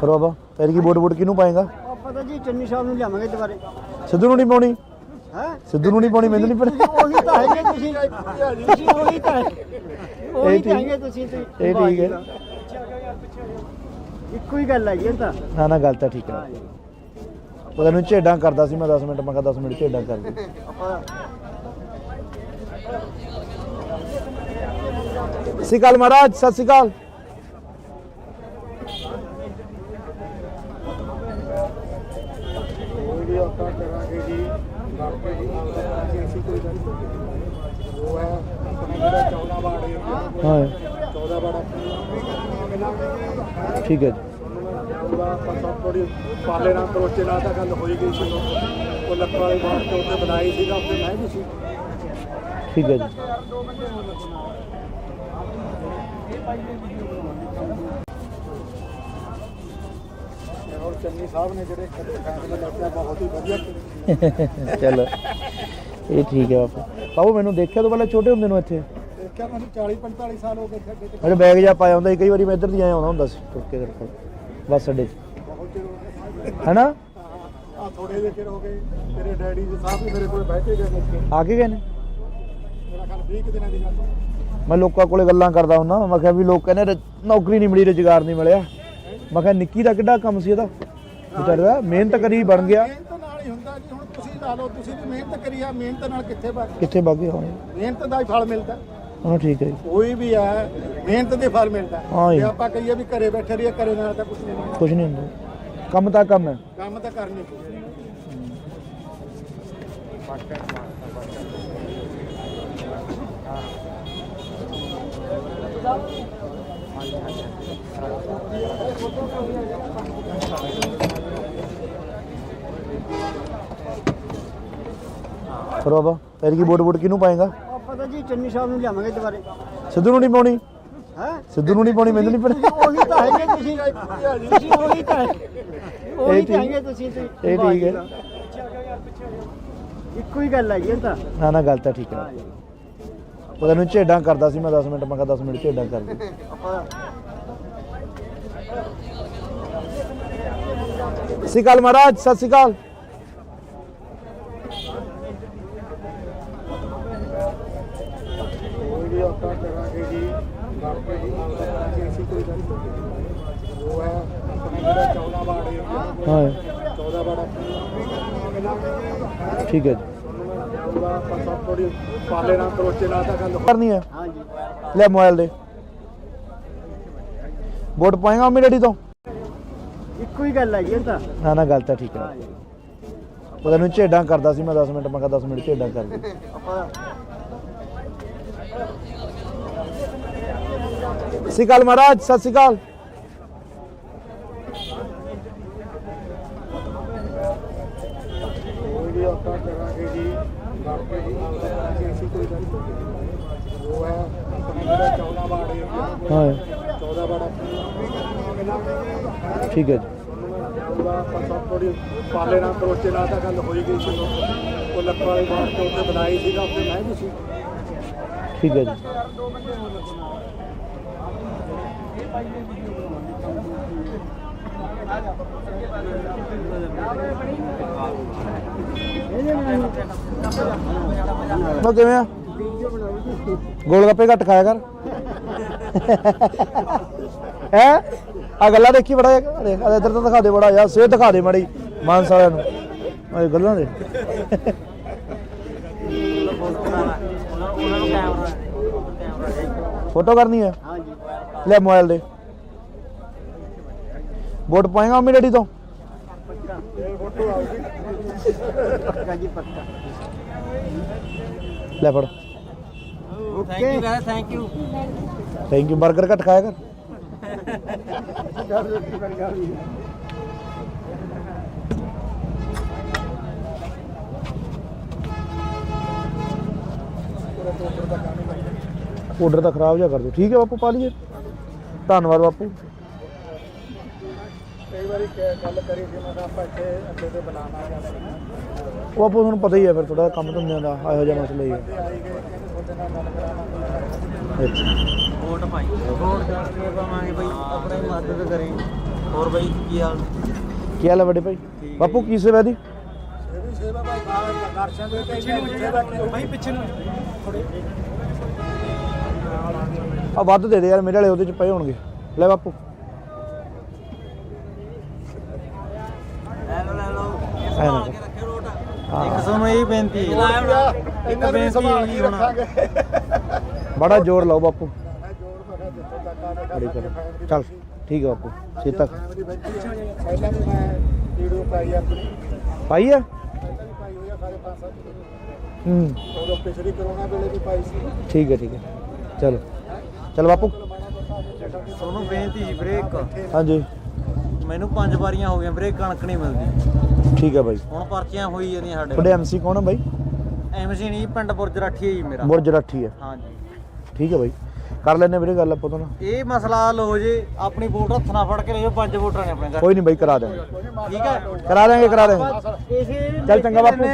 ਫਿਰ ਬਾਬਾ ਫਿਰ ਕੀ ਵੋਟ ਕਿਹਨੂੰ ਪਾਏਗਾ? ਆਪਾਂ ਤਾਂ ਜੀ ਚੰਨੀ ਸਾਹਿਬ ਨੂੰ ਲਿਆਵਾਂਗੇ ਦੁਬਾਰੇ। ਸਿੱਧੂ ਨੂੰ ਨਹੀਂ ਪਾਉਣੀ? ਹੈ ਸਿੱਧੂ ਨੂੰ ਨਹੀਂ ਪਾਉਣੀ, ਮੈਨੂੰ ਨਹੀਂ ਪਤਾ। ਉਹੀ ਤਾਂ ਹੈਗੇ ਤੁਸੀਂ ਉਹੀ ਤਾਂ ਉਹੀ ਤਾਂ ਹੈਗੇ ਤੁਸੀਂ। ਇਹ ਠੀਕ ਹੈ, ਇੱਕੋ ਹੀ ਗੱਲ ਹੈ ਜੀ। ਇਹ ਤਾਂ ਨਾ ਨਾ ਗੱਲ ਤਾਂ ਠੀਕ ਹੈ। ਉਹ ਤੈਨੂੰ ਝੇਡਾਂ ਕਰਦਾ ਸੀ ਮੈਂ 10 ਮਿੰਟ, ਮੈਂ ਕਿਹਾ 10 ਮਿੰਟ ਝੇਡਾਂ ਕਰ ਦੇ। ਸਤਿ ਸ਼੍ਰੀ ਅਕਾਲ ਮਹਾਰਾਜ, ਸਤਿ ਸ਼੍ਰੀ ਅਕਾਲ। ਵੀ ਆਪਾਂ ਕਰਾਂਗੇ ਜੀ, ਬਾਕੀ ਜੀ ਅਸੀਂ ਕੋਈ ਗੱਲ ਉਹ ਹੈ ਜਿਹੜਾ 14 ਵਾਰਡ ਹੈ। ਹਾਂ 14 ਵਾਰਡ ਠੀਕ ਹੈ ਜੀ। ਆਪਾਂ ਸਭ ਥੋੜੀ ਪਾਲੇ ਨਾਲ ਕਰੋਚੇ ਨਾਲ ਤਾਂ ਗੱਲ ਹੋਈ ਗਈ ਸੀ। ਉਹ ਲੱਕੜ ਵਾਲੀ ਬਾਤ ਤੋਂ ਉੱਤੇ ਬਣਾਈ ਸੀਗਾ, ਉੱਤੇ ਮੈਂ ਵੀ ਸੀ। ਠੀਕ ਹੈ ਜੀ। ਔਰ ਚੰਨੀ ਸਾਹਿਬ ਨੇ ਜਿਹੜੇ ਫੈਸਲੇ ਲਿਆ ਬਹੁਤ ਹੀ ਵਧੀਆ। ਚਲੋ ਇਹ ਠੀਕ ਹੈ ਬਾਪੂ। ਬਾਬੂ ਮੈਨੂੰ ਦੇਖਿਆ ਤੋਂ ਪਹਿਲਾਂ ਛੋਟੇ ਹੁੰਦੇ ਨੂੰ ਇੱਥੇ? ਦੇਖਿਆ ਮੈਨੂੰ 40-45 ਸਾਲ ਹੋ ਗਏ ਖੱਡੇ ਤੇ। ਮੇਰੇ ਬੈਗ ਜਾ ਪਾਇਆ ਹੁੰਦਾ ਸੀ, ਕਈ ਵਾਰੀ ਮੈਂ ਇੱਧਰ ਦੀ ਆਇਆ ਆਉਂਦਾ ਹੁੰਦਾ ਸੀ ਤੁਰ ਕੇ ਤੇਰੇ ਕੋਲ ਬੱਸ ਅੱਡੇ 'ਚ, ਬਹੁਤ ਚਿਰ ਹੋ ਗਿਆ। ਹੈਨਾ? ਆ ਥੋੜੇ ਜਿਹੇ ਚਿਰ ਹੋ ਗਏ, ਤੇਰੇ ਡੈਡੀ ਜੀ ਸਾਹਿਬ ਵੀ ਮੇਰੇ ਕੋਲ ਬਹਿ ਕੇ ਗਏ ਨੇ। ਆ ਕੇ ਗਏ ਨੇ? ਮੇਰਾ ਖਿਆਲ 20 ਦਿਨਾਂ ਦੀ ਗੱਲ। ਮੈਂ ਲੋਕਾਂ ਕੋਲੇ ਗੱਲਾਂ ਕਰਦਾ ਹੁੰਦਾ, ਮੈਂ ਕਿਹਾ ਵੀ ਲੋਕ ਕਹਿੰਦੇ ਨੌਕਰੀ ਨਹੀਂ ਮਿਲੀ, ਰੁਜ਼ਗਾਰ ਨਹੀਂ ਮਿਲਿਆ। ਮੈਂ ਕਿਹਾ ਨਿੱਕੀ ਦਾ ਕਿੱਡਾ ਕੰਮ ਸੀ ਇਹਦਾ, ਵਿਚਾਰੇ ਦਾ ਮਿਹਨਤ ਕਰੀ ਬਣ ਗਿਆ। ਮਿਹਨਤ ਨਾਲ ਹੀ ਹੁੰਦਾ ਜੀ। ਹੁਣ ਤੁਸੀਂ ਲਾ ਲਓ, ਤੁਸੀਂ ਵੀ ਮਿਹਨਤ ਕਰੀ ਆ, ਮਿਹਨਤ ਨਾਲ ਕਿੱਥੇ ਕਿੱਥੇ ਵਗ ਗਏ ਹੋਣੇ? ਮਿਹਨਤ ਦਾ ਹੀ ਫਲ ਮਿਲਦਾ। ਹਾਂ ਠੀਕ ਹੈ ਜੀ। ਕੋਈ ਵੀ ਹੈ ਮਿਹਨਤ ਦੇ ਫਲ ਮਿਲਦਾ। ਹਾਂ ਜੀ। ਜੇ ਆਪਾਂ ਕਹੀਏ ਵੀ ਘਰੇ ਬੈਠੇ ਰਹੀਏ, ਘਰੇ ਨਾਲ ਤਾਂ ਕੁਝ ਨਹੀਂ ਹੁੰਦਾ। ਕੁਝ ਨਹੀਂ ਹੁੰਦਾ, ਕੰਮ ਤਾਂ ਕੰਮ ਹੈ। ਕੰਮ ਤਾਂ ਕਰਨੀ ਪਊ। ਫਿਰ ਬਾਬਾ ਫਿਰ ਕੀ ਵੋਟ ਕਿਹਨੂੰ ਪਾਏਗਾ? ਆਪਾਂ ਤਾਂ ਜੀ ਚੰਨੀ ਸਾਹਿਬ ਨੂੰ ਲਿਆਵਾਂਗੇ ਦੁਬਾਰੇ। ਸਿੱਧੂ ਨੂੰ ਨਹੀਂ ਪਾਉਣੀ? ਹੈ ਸਿੱਧੂ ਨੂੰ ਨਹੀਂ ਪਾਉਣੀ, ਮੈਨੂੰ ਨਹੀਂ ਪਤਾ। ਉਹੀ ਤਾਂ ਹੈਗੇ ਤੁਸੀਂ ਉਹੀ ਤਾਂ ਉਹੀ ਤਾਂ ਹੈਗੇ ਤੁਸੀਂ। ਇਹ ਠੀਕ ਹੈ, ਇੱਕੋ ਹੀ ਗੱਲ ਹੈ ਜੀ। ਇਹ ਤਾਂ ਨਾ ਨਾ ਗੱਲ ਤਾਂ ਠੀਕ ਹੈ। ਉਹ ਤੈਨੂੰ ਝੇਡਾਂ ਕਰਦਾ ਸੀ ਮੈਂ 10 ਮਿੰਟ, ਮੈਂ ਕਿਹਾ 10 ਮਿੰਟ ਝੇਡਾਂ ਕਰ ਦੇ। ਸਤਿ ਸ਼੍ਰੀ ਅਕਾਲ ਮਹਾਰਾਜ, ਸਤਿ ਸ਼੍ਰੀ ਅਕਾਲ। ਵੀ ਆਪਾਂ ਕਰਾਂਗੇ ਜੀ, ਬਾਕੀ ਜੀ ਅਸੀਂ ਕੋਈ ਗੱਲ ਉਹ ਹੈ ਜਿਹੜਾ 14 ਵਾਰਡ ਹੈ। ਹਾਂ 14 ਵਾਰਡ ਠੀਕ ਹੈ ਜੀ। ਆਪਾਂ ਸਭ ਥੋੜੀ ਪਾਲੇ ਨਾਲ ਕਰੋਚੇ ਨਾਲ ਤਾਂ ਗੱਲ ਕਰਨੀ ਹੈ? ਹਾਂ ਜੀ। ਲੈ ਮੋਬਾਈਲ ਦੇ ਵੋਟ ਪਾਏਗਾ ਮੰਮੀ ਡੈਡੀ ਤੋਂ? ਇੱਕੋ ਹੀ ਗੱਲ ਹੈਗੀ ਇਹ ਤਾਂ। ਨਾ ਨਾ ਗੱਲ ਤਾਂ ਠੀਕ ਹੈ। ਉਹ ਤੈਨੂੰ ਝੇਡਾਂ ਕਰਦਾ ਸੀ ਮੈਂ 10 ਮਿੰਟ, ਮੈਂ ਕਿਹਾ 10 ਮਿੰਟ ਝੇਡਾਂ ਕਰ ਦੇ। ਸਤਿ ਸ਼੍ਰੀ ਅਕਾਲ ਮਹਾਰਾਜ, ਸਤਿ ਸ਼੍ਰੀ ਅਕਾਲ। ਆਪਾਂ ਕਰਾਂਗੇ ਜੀ ਬਾਕੀ ਜੀ ਕਰਾਂਗੇ ਅਸੀਂ ਕੋਈ ਗੱਲ ਉਹ ਹੈ ਆਪਣੇ ਜਿਹੜਾ 14 ਵਾਰਡ ਹਾਂ 14 ਵਾਰਡ ਠੀਕ ਹੈ ਜੀ। ਉਹਦਾ ਆਪਾਂ ਥੋੜੀ ਪਾਲੇ ਨਾਲ ਕਰੋਚੇ ਨਾਲ ਤਾਂ ਗੱਲ ਹੋਈ ਗਈ ਸੀ ਉਹ ਲੱਖਾਂ ਵਾਲੀ ਬਾਤ ਤੇ ਉੱਥੇ ਬਣਾਈ ਸੀਗਾ ਉੱਥੇ ਮੈਂ ਵੀ ਸੀ। ਠੀਕ ਹੈ ਜੀ। ਮੈਂ ਕਿਵੇਂ ਆ? ਗੋਲ ਗੱਪੇ ਘੱਟ ਖਾਇਆ ਕਰ। ਹੈ ਆ ਗੱਲਾਂ ਦੇਖੀ ਬੜਾ ਇੱਧਰ ਤਾਂ ਦਿਖਾ ਦੇ ਬੜਾ ਯਾਰ, ਸਿਹਤ ਦਿਖਾ ਦੇ ਮਾੜੀ ਮਾਨਸ ਵਾਲਿਆਂ ਨੂੰ ਇਹ ਗੱਲਾਂ ਦੇ। ਫੋਟੋ ਕਰਨੀ ਹੈ? ਲੈ ਮੋਬਾਈਲ ਦੇ। ਵੋਟ ਪਾਏਗਾ ਮੰਮੀ ਡੈਡੀ ਤੋਂ? ਲੈ ਫੜ। Thank you. Thank you. Burger ਘੱਟ ਖਾਇਆ ਕਰ। ਆਰਡਰ ਤਾਂ ਖਰਾਬ ਜਿਹਾ ਕਰ ਦਿਓ। ਠੀਕ ਹੈ ਬਾਪੂ, ਪਾ ਲਈਏ। ਧੰਨਵਾਦ ਬਾਪੂ। ਕਈ ਵਾਰੀ ਗੱਲ ਕਰੀ ਸੀ ਮੈਂ ਆਪਾਂ ਇੱਥੇ ਅੱਡੇ ਤੇ ਬਣਾਉਣਾ ਜਾਂ ਉਹ ਆਪੋ ਤੁਹਾਨੂੰ ਪਤਾ ਹੀ ਹੈ ਫਿਰ ਥੋੜਾ ਕੰਮ ਧੰਦਿਆਂ ਦਾ ਇਹੋ ਜਿਹਾ ਮਸਲਾ ਹੀ ਹੈ। ਆਈ ਗਏ ਕਹਿੰਦੇ ਤੁਹਾਡੇ ਨਾਲ ਗੱਲ ਕਰਾਵਾਂਗੇ। ਅੱਛਾ ਵੋਟ ਪਾਈ, ਵੋਟ ਕਰਕੇ ਪਾਵਾਂਗੇ ਬਈ, ਆਪਣੀ ਮਦਦ ਕਰੇ। ਹੋਰ ਬਈ ਕੀ ਹਾਲ? ਕੀ ਹਾਲ ਹੈ ਵੱਡੇ ਭਾਈ? ਬਾਪੂ ਕੀ ਸੇਵਾ ਦੀ? ਇਹ ਵੀ ਸੇਵਾ ਭਾਈ ਦਰਸ਼ਨ ਦੇ ਕੇ ਸੇਵਾ ਕੀ ਭਾਈ ਪਿੱਛੇ ਨੂੰ ਆ ਵੱਧ ਦੇ ਦੇ ਯਾਰ, ਮੇਰੇ ਵਾਲੇ ਉਹਦੇ ਚ ਪਏ ਹੋਣਗੇ। ਲੈ ਬਾਪੂ। ਲੈ ਲਓ ਐ ਨਾ ਕੇ ਰੱਖਿਓ ਰੋਟ। ਹਾਂ। ਇੱਕ ਤੁਹਾਨੂੰ ਇਹ ਬੇਨਤੀ ਹੈ, ਇੱਕ ਬੇਨਤੀ ਹੈਗੀ ਹੁਣ, ਬੜਾ ਜ਼ੋਰ ਲਾਓ ਬਾਪੂ। ਮੈਂ ਜੋੜ ਮੈਂ ਜਿੱਥੋਂ ਤੱਕ ਆ ਬੜੀ ਕਰ ਚੱਲ ਠੀਕ ਹੈ ਬਾਪੂ। ਸੀਤਾ ਪਹਿਲਾਂ ਵੀ ਮੈਂ ਵੀਡੀਓ ਪਾਈ ਆਪਣੀ ਪਾਈ ਆ? ਪਾਈ ਹੋਈ ਆ ਸਾਰੇ 5-7 ਹੂੰ ਉਦੋਂ ਪਿਛਲੀ ਕਰੋਨਾ ਵੇਲੇ ਵੀ ਪਾਈ ਸੀ। ਠੀਕ ਹੈ ਠੀਕ ਹੈ। ਚਲੋ ਚਲ ਬਾਪੂ। ਤੁਹਾਨੂੰ ਬੇਨਤੀ ਜੀ ਵੀਰੇ, ਇੱਕ ਹਾਂਜੀ ਮੈਨੂੰ 5 ਵਾਰੀਆਂ ਹੋ ਗਈਆਂ ਵੀਰੇ, ਕਣਕ ਨਹੀਂ ਮਿਲਦੀ। ਠੀਕ ਹੈ ਬਾਈ। ਹੁਣ ਪਰਚੀਆਂ ਹੋਈ ਜਾਂਦੀਆਂ ਸਾਡੇ ਤੁਹਾਡੇ ਐਮਸੀ ਕੌਣ ਆ ਬਾਈ? ਐਮਸੀ ਨਹੀਂ, ਪਿੰਡ ਬੁਰਜ ਰਾਠੀ ਹੈ ਜੀ ਮੇਰਾ। ਬੁਰਜ ਰਾਠੀ ਹੈ। ਹਾਂਜੀ ਠੀਕ ਹੈ ਬਾਈ, ਕਰ ਲੈਣੇ ਵੀਰੇ ਗੱਲ ਆਪਾਂ ਤਾਂ ਨਾ। ਇਹ ਮਸਲਾ ਹੱਲ ਹੋ ਜੇ, ਆਪਣੀ ਵੋਟ ਹੱਥ ਨਾਲ ਫੜ ਕੇ ਲੈ ਜਾਓ। 5 ਵੋਟਰਾਂ ਨੇ ਆਪਣੇ ਘਰ। ਕੋਈ ਨਹੀਂ ਬਾਈ, ਕਰਾ ਦੇਵਾਂਗੇ। ਠੀਕ ਹੈ, ਕਰਾ ਦੇਵਾਂਗੇ ਕਰਾ ਦੇਵਾਂਗੇ। ਇਸੇ ਚੱਲ ਚੰਗਾ ਬਾਪੂ।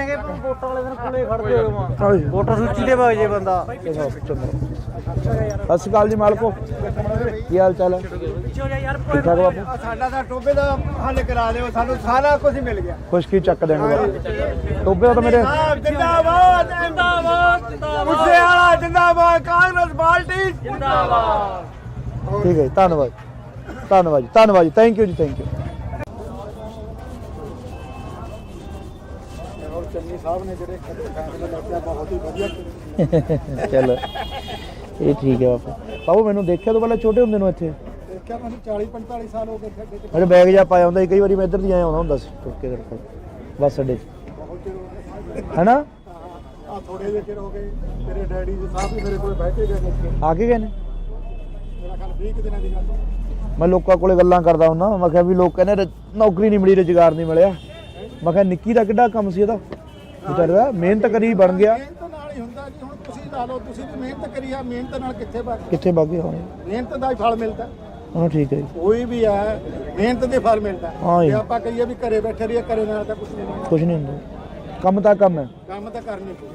ਵੋਟਾਂ ਵਾਲੇ ਦਿਨ ਕੋਲੇ ਖੜਦੇ ਹੋ, ਹਾਂਜੀ। ਵੋਟਰ ਸੂਚੀ ਦੇ ਵਗ ਜੇ ਬੰਦਾ। ਚੰਗਾ ਸਤਿ ਸ਼੍ਰੀ ਅਕਾਲ ਜੀ ਮਾਲਕੋ, ਕੀ ਹਾਲ ਚਾਲ ਹੈ? ਠੀਕ ਠਾਕ ਬਾਪੂ। ਸਾਡਾ ਤਾਂ ਟੋਬੇ ਦਾ ਹੱਲ ਕਰਾ ਦਿਓ, ਸਾਨੂੰ ਸਾਰਾ ਕੁਝ ਮਿਲ ਗਿਆ। ਖੁਸ਼ਕੀ ਚੱਕ ਦੇਣਗੇ ਬਾਪੂ। ਟੋਬੇ ਤਾਂ ਮੇਰੇ ਜਿੰਦਾਬਾਦ ਜਿੰਦਾਬਾਦ ਮੁੱਸੇ ਵਾਲਾ ਜਿੰਦਾਬਾਦ, ਕਾਂਗਰਸ ਪਾਰਟੀ ਜਿੰਦਾਬਾਦ। ਠੀਕ ਹੈ ਜੀ, ਧੰਨਵਾਦ ਧੰਨਵਾਦ ਜੀ, ਧੰਨਵਾਦ ਜੀ, ਥੈਂਕ ਯੂ ਜੀ, ਥੈਂਕ ਯੂ। ਔਰ ਚੰਨੀ ਸਾਹਿਬ ਨੇ ਜਿਹੜੇ ਫੈਸਲੇ ਲਿਆ ਬਹੁਤ ਹੀ ਵਧੀਆ। ਚਲੋ ਇਹ ਠੀਕ ਹੈ ਬਾਪੂ। ਬਾਬੂ ਮੈਨੂੰ ਦੇਖਿਆ ਤੋਂ ਪਹਿਲਾਂ ਛੋਟੇ ਹੁੰਦੇ ਨੂੰ ਇੱਥੇ? ਦੇਖਿਆ ਮੈਨੂੰ 40-45 ਸਾਲ ਹੋ ਗਏ ਅੱਡੇ ਤੇ। ਮੇਰੇ ਬੈਗ ਜਾ ਪਾਇਆ ਹੁੰਦਾ ਸੀ, ਕਈ ਵਾਰੀ ਮੈਂ ਇੱਧਰ ਦੀ ਆਇਆ ਹੁੰਦਾ ਸੀ ਤੁਰ ਕੇ ਤੇਰੇ ਕੋਲ ਬੱਸ ਅੱਡੇ 'ਚ, ਬਹੁਤ ਚਿਰ ਹੋ ਗਿਆ ਹੈਨਾ? ਆ ਥੋੜੇ ਜਿਹੇ ਚਿਰ ਹੋ ਗਏ। ਤੇਰੇ ਡੈਡੀ ਜੀ ਸਾਹਿਬ ਵੀ ਮੇਰੇ ਕੋਲ ਬਹਿ ਕੇ ਗਏ ਨੇ। ਆ ਕੇ ਗਏ ਨੇ? ਮੇਰਾ ਖਿਆਲ 20 ਦਿਨਾਂ ਦੀ ਗੱਲ। ਮੈਂ ਲੋਕਾਂ ਕੋਲੇ ਗੱਲਾਂ ਕਰਦਾ ਹੁੰਦਾ, ਮੈਂ ਕਿਹਾ ਵੀ ਲੋਕ ਕਹਿੰਦੇ ਨੌਕਰੀ ਨਹੀਂ ਮਿਲੀ, ਰੁਜ਼ਗਾਰ ਨਹੀਂ ਮਿਲਿਆ। ਮੈਂ ਕਿਹਾ ਨਿੱਕੀ ਦਾ ਕਿੱਡਾ ਕੰਮ ਸੀ ਇਹਦਾ, ਵਿਚਾਰੇ ਦਾ ਮਿਹਨਤ ਕਰੀ ਬਣ ਗਿਆ। ਮਿਹਨਤ ਨਾਲ ਹੀ ਹੁੰਦਾ ਜੀ। ਹੁਣ ਤੁਸੀਂ ਲਾ ਲਓ, ਤੁਸੀਂ ਵੀ ਮਿਹਨਤ ਕਰੀ ਆ, ਮਿਹਨਤ ਨਾਲ ਕਿੱਥੇ ਬਣ ਕਿੱਥੇ ਵਗ ਗਏ ਹੋਣੇ? ਮਿਹਨਤ ਦਾ ਹੀ ਫਲ ਮਿਲਦਾ। ਹਾਂ ਠੀਕ ਹੈ ਜੀ। ਕੋਈ ਵੀ ਹੈ ਮਿਹਨਤ ਦੇ ਫਲ ਮਿਲਦਾ। ਹਾਂ ਜੀ। ਜੇ ਆਪਾਂ ਕਹੀਏ ਵੀ ਘਰੇ ਬੈਠੇ ਰਹੀਏ, ਘਰੇ ਨਾਲ ਤਾਂ ਕੁਝ ਨਹੀਂ। ਕੁਛ ਨਹੀਂ ਹੁੰਦਾ, ਕੰਮ ਤਾਂ ਕੰਮ ਹੈ। ਕੰਮ ਤਾਂ ਕਰਨੀ ਪਊ।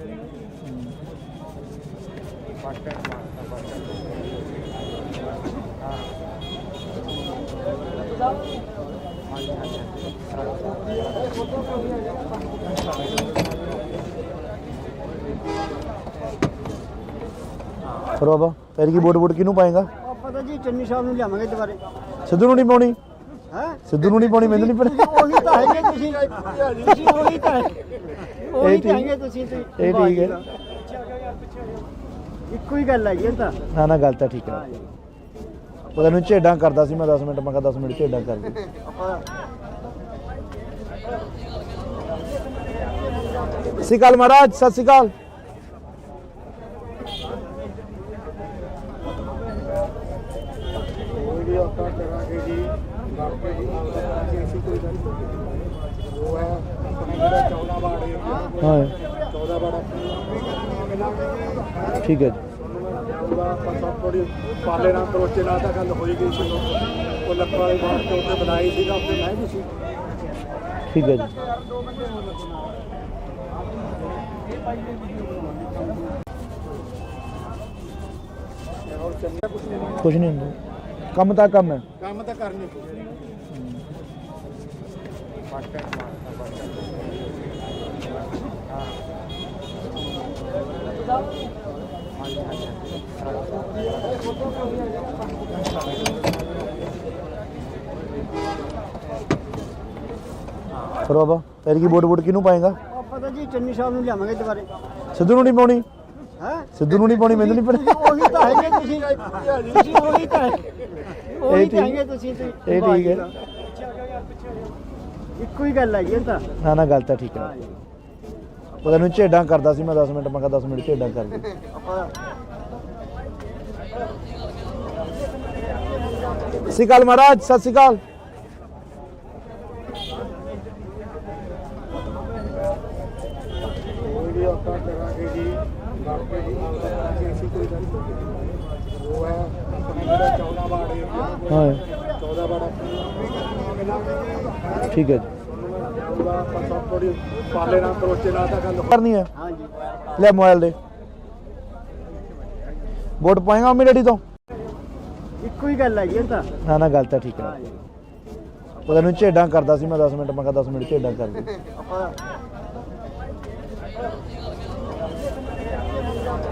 ਫਿਰ ਬਾਬਾ ਤੇਰੀ ਕੀ ਵੋਟ ਕਿਹਨੂੰ ਪਾਏਗਾ? ਆਪਾਂ ਤਾਂ ਜੀ ਚੰਨੀ ਸਾਹਿਬ ਨੂੰ ਲਿਆਵਾਂਗੇ ਦੁਬਾਰੇ। ਸਿੱਧੂ ਨੂੰ ਨਹੀਂ ਪਾਉਣੀ? ਹੈ ਸਿੱਧੂ ਨੂੰ ਨਹੀਂ ਪਾਉਣੀ, ਮੈਨੂੰ ਨਹੀਂ ਪਤਾ। ਉਹੀ ਤਾਂ ਹੈਗੇ ਤੁਸੀਂ, ਤੁਸੀਂ ਉਹੀ ਤਾਂ ਉਹੀ ਤਾਂ ਹੈਗੇ ਤੁਸੀਂ। ਇਹ ਠੀਕ ਹੈ। ਇੱਕੋ ਹੀ ਗੱਲ ਹੈਗੀ ਇਹ ਤਾਂ। ਨਾ ਨਾ ਗੱਲ ਤਾਂ ਠੀਕ ਹੈ। ਉਹ ਤੈਨੂੰ ਝੇਡਾਂ ਕਰਦਾ ਸੀ ਮੈਂ 10 ਮਿੰਟ, ਮੈਂ ਕਿਹਾ 10 ਮਿੰਟ ਝੇਡਾਂ ਕਰ ਦੇ। ਸਤਿ ਸ਼੍ਰੀ ਅਕਾਲ ਮਹਾਰਾਜ, ਸਤਿ ਸ਼੍ਰੀ ਅਕਾਲ। ਵੀਡੀਓ ਆਪਾਂ ਕਰਾਂਗੇ ਜੀ, ਬਾਕੀ ਜੀ ਕਰਾਂਗੇ ਅਸੀਂ ਕੋਈ ਗੱਲ ਨਹੀਂ। ਉਹ ਹੈ ਆਪਣੇ ਜਿਹੜਾ 14 ਵਾਰਡ ਹੈ, ਹਾਂ 14 ਵਾਰਡ ਠੀਕ ਹੈ ਜੀ। ਆਪਾਂ ਸਭ ਥੋੜੀ ਪਾਲੇ ਨਾਲ ਕਰੋਚੇ ਨਾਲ ਤਾਂ ਗੱਲ ਹੋਈ ਗਈ ਸੀ, ਉਹ ਲੱਖਾਂ ਵਾਲੀ ਬਾਤ ਤੇ ਉੱਤੇ ਬਣਾਈ ਸੀਗਾ, ਉੱਤੇ ਮੈਂ ਵੀ ਸੀ। ਠੀਕ ਹੈ ਜੀ। ਹੋਰ ਚੰਗਾ ਕੁਛ ਨਹੀਂ, ਕੁਛ ਨਹੀਂ ਹੁੰਦਾ, ਕੰਮ ਤਾਂ ਕੰਮ ਹੈ। ਕੰਮ ਤਾਂ ਕਰਨੀ ਕੁਛ ਨਹੀਂ। ਫਿਰ ਬਾਬਾ ਤੇਰੀ ਕੀ ਵੋਟ ਕਿਹਨੂੰ ਪਾਏਗਾ? ਆਪਾਂ ਤਾਂ ਜੀ ਚੰਨੀ ਸਾਹਿਬ ਨੂੰ ਲਿਆਵਾਂਗੇ ਦੁਬਾਰੇ। ਸਿੱਧੂ ਨੂੰ ਨਹੀਂ ਪਾਉਣੀ? ਹੈ ਸਿੱਧੂ ਨੂੰ ਨਹੀਂ ਪਾਉਣੀ, ਮੈਨੂੰ ਨਹੀਂ ਪਤਾ। ਉਹੀ ਤਾਂ ਹੈਗੇ ਤੁਸੀਂ, ਤੁਸੀਂ ਉਹੀ ਤਾਂ ਉਹੀ ਤਾਂ ਹੈਗੇ ਤੁਸੀਂ। ਇਹ ਠੀਕ ਹੈ, ਇੱਕੋ ਹੀ ਗੱਲ ਹੈਗੀ ਇਹ ਤਾਂ। ਨਾ ਨਾ ਗੱਲ ਤਾਂ ਠੀਕ ਹੈ। ਉਹ ਤੈਨੂੰ ਝੇਡਾਂ ਕਰਦਾ ਸੀ ਮੈਂ 10 ਮਿੰਟ, ਮੈਂ ਕਿਹਾ 10 ਮਿੰਟ ਝੇਡਾਂ ਕਰ ਦੇ। ਸਤਿ ਸ਼੍ਰੀ ਅਕਾਲ ਮਹਾਰਾਜ, ਸਤਿ ਸ਼੍ਰੀ ਅਕਾਲ। ਵੀਡੀਓ ਆਪਾਂ ਕਰਾਂਗੇ ਜੀ, ਬਾਕੀ ਜੀ ਕਰਾਂਗੇ ਅਸੀਂ ਕੋਈ ਗੱਲ ਨਹੀਂ। ਉਹ ਹੈ ਆਪਣੇ ਜਿਹੜਾ 14 ਵਾਰਡ ਹੈ, ਹਾਂ 14 ਵਾਰਡ ਠੀਕ ਹੈ ਜੀ। ਆਪਾਂ ਸਭ ਥੋੜੀ ਪਾਲੇ ਨਾਲ ਕਰੋਚੇ ਨਾਲ ਤਾਂ ਗੱਲ ਕਰਨੀ ਹੈ, ਹਾਂਜੀ ਲੈ ਮੋਬਾਈਲ ਦੇ। ਵੋਟ ਪਾਏਗਾ ਮੰਮੀ ਡੈਡੀ ਤੋਂ? ਇੱਕੋ ਹੀ ਗੱਲ ਹੈਗੀ ਇਹ ਤਾਂ। ਨਾ ਨਾ ਗੱਲ ਤਾਂ ਠੀਕ ਹੈ। ਉਹ ਤੈਨੂੰ ਝੇਡਾਂ ਕਰਦਾ ਸੀ ਮੈਂ 10 ਮਿੰਟ, ਮੈਂ ਕਿਹਾ 10 ਮਿੰਟ ਝੇਡਾਂ ਕਰ ਦੇ।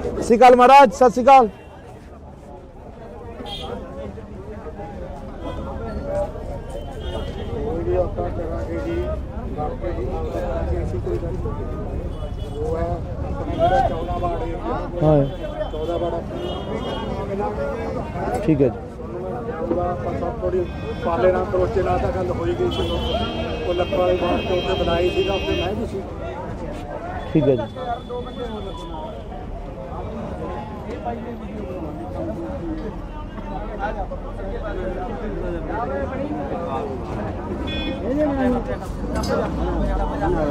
ਸਤਿ ਸ਼੍ਰੀ ਅਕਾਲ ਮਹਾਰਾਜ, ਸਤਿ ਸ਼੍ਰੀ ਅਕਾਲ। ਵੀਡੀਓ ਆਪਾਂ ਕਰਾਂਗੇ ਜੀ, ਬਾਕੀ ਜੀ ਕਰਾਂਗੇ ਅਸੀਂ ਕੋਈ ਗੱਲ ਨਹੀਂ। ਉਹ ਹੈ ਆਪਣੇ ਜਿਹੜਾ 14 ਵਾਰਡ ਹੈ, ਹਾਂ 14 ਵਾਰਡ ਠੀਕ ਹੈ ਜੀ। ਆਪਾਂ ਸਭ ਥੋੜੀ ਪਾਲੇ ਨਾਲ ਕਰੋਚੇ ਨਾਲ ਤਾਂ ਗੱਲ ਹੋਈ ਗਈ ਸੀ, ਉਹ ਲੱਖਾਂ ਵਾਲੀ ਬਾਤ ਤੇ ਉੱਤੇ ਬਣਾਈ ਸੀਗਾ, ਉੱਤੇ ਮੈਂ ਵੀ ਸੀ। ਠੀਕ ਹੈ ਜੀ।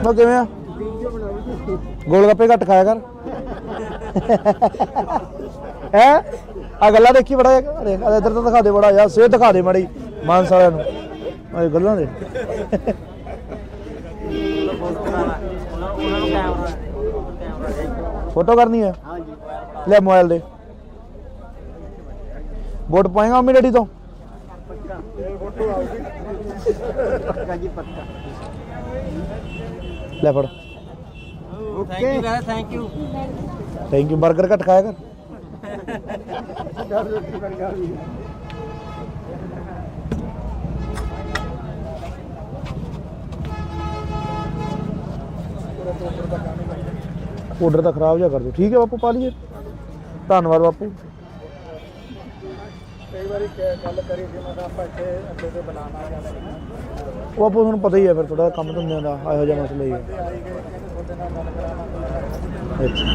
ਉਹ ਕਿਵੇਂ ਆ? ਗੋਲ ਗੱਪੇ ਘੱਟ ਖਾਇਆ ਕਰ। ਹੈ ਆ ਗੱਲਾਂ ਦੇਖੀ ਬੜਾ ਅਰੇ ਇੱਧਰ ਤਾਂ ਦਿਖਾ ਦੇ ਬੜਾ ਯਾਰ, ਸਿਹਤ ਦਿਖਾ ਦੇ ਮਾੜੀ ਮਾਨਸ ਵਾਲਿਆਂ ਨੂੰ ਇਹ ਗੱਲਾਂ ਦੇ। ਫੋਟੋ ਕਰਨੀ ਹੈ, ਲੈ ਮੋਬਾਈਲ ਦੇ। ਵੋਟ ਪਾਏਗਾ ਮੰਮੀ ਡੈਡੀ ਤੋਂ? ਪੱਕਾ ਜੀ ਪੱਕਾ। ਲੈ ਫੜ। Okay thank you. Thank you. Burger ਘੱਟ ਖਾਇਆ ਕਰ। ਆਰਡਰ ਤਾਂ ਖਰਾਬ ਜਿਹਾ ਕਰ ਦਿਓ। ਠੀਕ ਹੈ ਬਾਪੂ, ਪਾ ਲਈਏ। ਧੰਨਵਾਦ ਬਾਪੂ। ਕਈ ਵਾਰੀ ਗੱਲ ਕਰੀ ਸੀ ਮੈਂ ਆਪਾਂ ਇੱਥੇ ਅੱਡੇ ਤੇ ਬਣਾਉਣਾ ਹੈ, ਉਹ ਬਾਪੂ ਤੁਹਾਨੂੰ ਪਤਾ ਹੀ ਹੈ, ਫਿਰ ਥੋੜਾ ਕੰਮ ਧੰਦਿਆਂ ਦਾ ਇਹੋ ਜਿਹਾ ਮਸਲਾ ਹੀ ਹੈ। ਆਈ ਗਏ ਕਹਿੰਦੇ ਤੁਹਾਡੇ ਨਾਲ ਗੱਲ ਕਰਾਉਣਾ। ਅੱਛਾ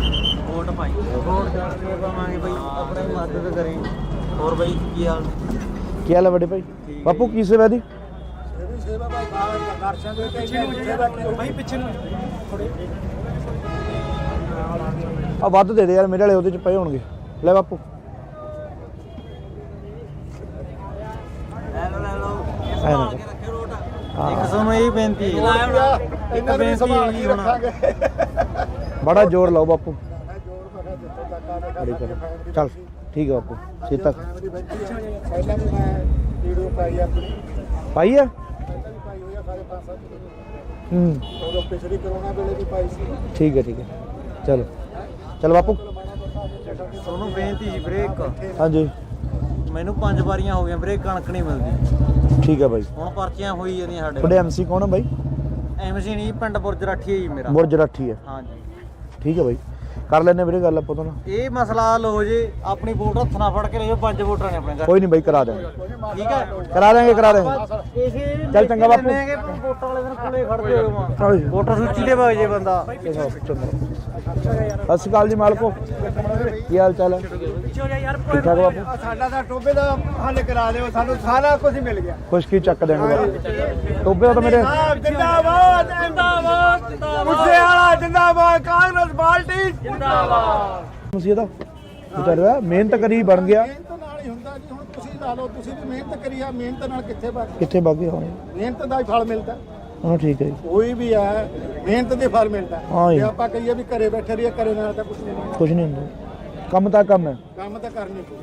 ਵੋਟ ਪਾਈ, ਵੋਟ ਕਰਕੇ ਪਾਵਾਂਗੇ ਬਈ, ਆਪਣੀ ਮਦਦ ਕਰੇ। ਹੋਰ ਬਈ ਕੀ ਹਾਲ? ਕੀ ਹਾਲ ਹੈ ਵੱਡੇ ਭਾਈ? ਬਾਪੂ ਕੀ ਸੇਵਾ ਦੀ? ਇਹ ਵੀ ਸੇਵਾ ਭਾਈ ਦਰਸ਼ਨ ਦੇ ਕੇ ਸੇਵਾ ਕੀ ਭਾਈ ਪਿੱਛੇ ਨੂੰ ਆ ਵੱਧ ਦੇ ਦੇ ਯਾਰ, ਮੇਰੇ ਵਾਲੇ ਉਹਦੇ ਚ ਪਏ ਹੋਣਗੇ। ਲੈ ਬਾਪੂ। ਲੈ ਲਓ ਇੱਕ ਤੁਹਾਨੂੰ ਇਹ ਬੇਨਤੀ ਹੈ, ਇੱਕ ਬੇਨਤੀ ਹੈਗੀ ਹੁਣ। ਬੜਾ ਜ਼ੋਰ ਲਾਓ ਬਾਪੂ। ਜੋਰ ਮੈਂ ਜਿੱਥੇ ਤੱਕ ਆਵੇ ਬੜੀ ਕਰੋ। ਚੱਲ ਠੀਕ ਹੈ ਬਾਪੂ। ਛੇਤੀ ਤੱਕ ਪਹਿਲਾਂ ਵੀ ਮੈਂ ਵੀਡੀਓ ਪਾਈ ਆਪਣੀ, ਪਾਈ ਹੈ। ਪਹਿਲਾਂ ਵੀ ਪਾਈ ਹੋਈ ਆ ਸਾਰੇ 5-7 ਹੂੰ ਉਦੋਂ ਪਿਛਲੀ ਕਰੋਨਾ ਵੇਲੇ ਵੀ ਪਾਈ ਸੀ। ਠੀਕ ਹੈ, ਠੀਕ ਹੈ। ਚਲੋ ਚਲ ਬਾਪੂ। ਤੁਹਾਨੂੰ ਬੇਨਤੀ ਜੀ ਬ੍ਰੇਕ। ਹਾਂਜੀ ਮੈਨੂੰ 5 ਵਾਰੀਆਂ ਹੋ ਗਈਆਂ ਬ੍ਰੇਕ, ਕਣਕ ਨਹੀਂ ਮਿਲਦੀ। ਠੀਕ ਹੈ ਬਾਈ। ਹੁਣ ਪਰਚੀਆਂ ਹੋਈ ਜਾਂਦੀਆਂ ਸਾਡੇ। ਤੁਹਾਡੇ ਐਮਸੀ ਕੌਣ ਹੈ ਬਾਈ? ਐਮਸੀ ਨਹੀਂ, ਪਿੰਡ ਬੁਰਜ ਰਾਠੀ ਹੈ ਜੀ ਮੇਰਾ। ਬੁਰਜ ਰਾਠੀ ਹੈ। ਹਾਂਜੀ ਠੀਕ ਹੈ ਬਾਈ। ਕਰ ਲੈਨੇ ਵੀਰੇ ਗੱਲ ਆਪਾਂ ਤੋਂ ਇਹ ਮਸਲਾ ਹੱਲ ਹੋ ਜੇ ਆਪਣੀ ਵੋਟ ਹੱਥ ਨਾਲ ਫੜ ਕੇ ਲੈ ਜਾਓ 5 ਵੋਟਰਾਂ ਨੇ ਆਪਣੇ ਘਰ ਕੋਈ ਨਹੀਂ ਬਾਈ ਕਰਾ ਦੇਂਗੇ ਠੀਕ ਹੈ ਕਰਾ ਦੇਂਗੇ ਇਸੇ ਚੱਲ ਚੰਗਾ ਬਾਪੂ। ਲੈਣਗੇ, ਵੋਟਾਂ ਵਾਲੇ ਦਿਨ ਕੋਲੇ ਖੜਦੇ ਹੋ ਵੋਟਰ ਸੂਚੀ ਦੇ ਵਗ ਜੇ ਬੰਦਾ ਸਤਿ ਸ਼੍ਰੀ ਅਕਾਲ ਜੀ ਮਾਲਕੋ ਕੀ ਹਾਲ ਚਾਲ ਹੈ ਠੀਕ ਠਾਕ ਬਾਪੂ ਸਾਡਾ ਤਾਂ ਟੋਬੇ ਦਾ ਹੱਲ ਕਰਾ ਦਿਓ ਸਾਨੂੰ ਸਾਰਾ ਕੁਝ ਮਿਲ ਗਿਆ ਕੁਛ ਕੀ ਚੱਕ ਦੇਣਗੇ ਬਾਪੂ ਟੋਬੇ ਦਾ ਤਾਂ ਮੇਰੇ ਜਿੰਦਾਬਾਦ ਜਿੰਦਾਬਾਦ ਮੁੱਸੇ ਵਾਲਾ ਜਿੰਦਾਬਾਦ ਕਾਂਗਰਸ ਪਾਰਟੀ ਜਿੰਦਾਬਾਦ ਤੁਸੀਂ ਇਹਦਾ ਵਿਚਾਰ ਰਿਹਾ ਮਿਹਨਤ ਕਰੀ ਬਣ ਗਿਆ ਮਿਹਨਤ ਨਾਲ ਹੀ ਹੁੰਦਾ ਜੀ ਹੁਣ ਤੁਸੀਂ ਲਾ ਲਓ ਤੁਸੀਂ ਵੀ ਮਿਹਨਤ ਕਰੀ ਆ ਮਿਹਨਤ ਨਾਲ ਕਿੱਥੇ ਬਣ ਕਿੱਥੇ ਬਾਗੇ ਹੋਣੇ ਮਿਹਨਤ ਦਾ ਹੀ ਫਲ ਮਿਲਦਾ ਹਾਂ ਠੀਕ ਹੈ ਜੀ ਕੋਈ ਵੀ ਹੈ ਮਿਹਨਤ ਦੇ ਫਲ ਮਿਲਦਾ ਹਾਂ ਜੀ। ਜੇ ਆਪਾਂ ਕਹੀਏ ਵੀ ਘਰੇ ਬੈਠੇ ਰਹੀਏ ਘਰੇ ਨਾਲ ਤਾਂ ਕੁਝ ਨਹੀਂ ਹੋਣਾ। ਕੁਛ ਨਹੀਂ ਹੁੰਦਾ ਕੰਮ ਤਾਂ ਕੰਮ ਹੈ ਕੰਮ ਤਾਂ ਕਰਨੀ ਪਊ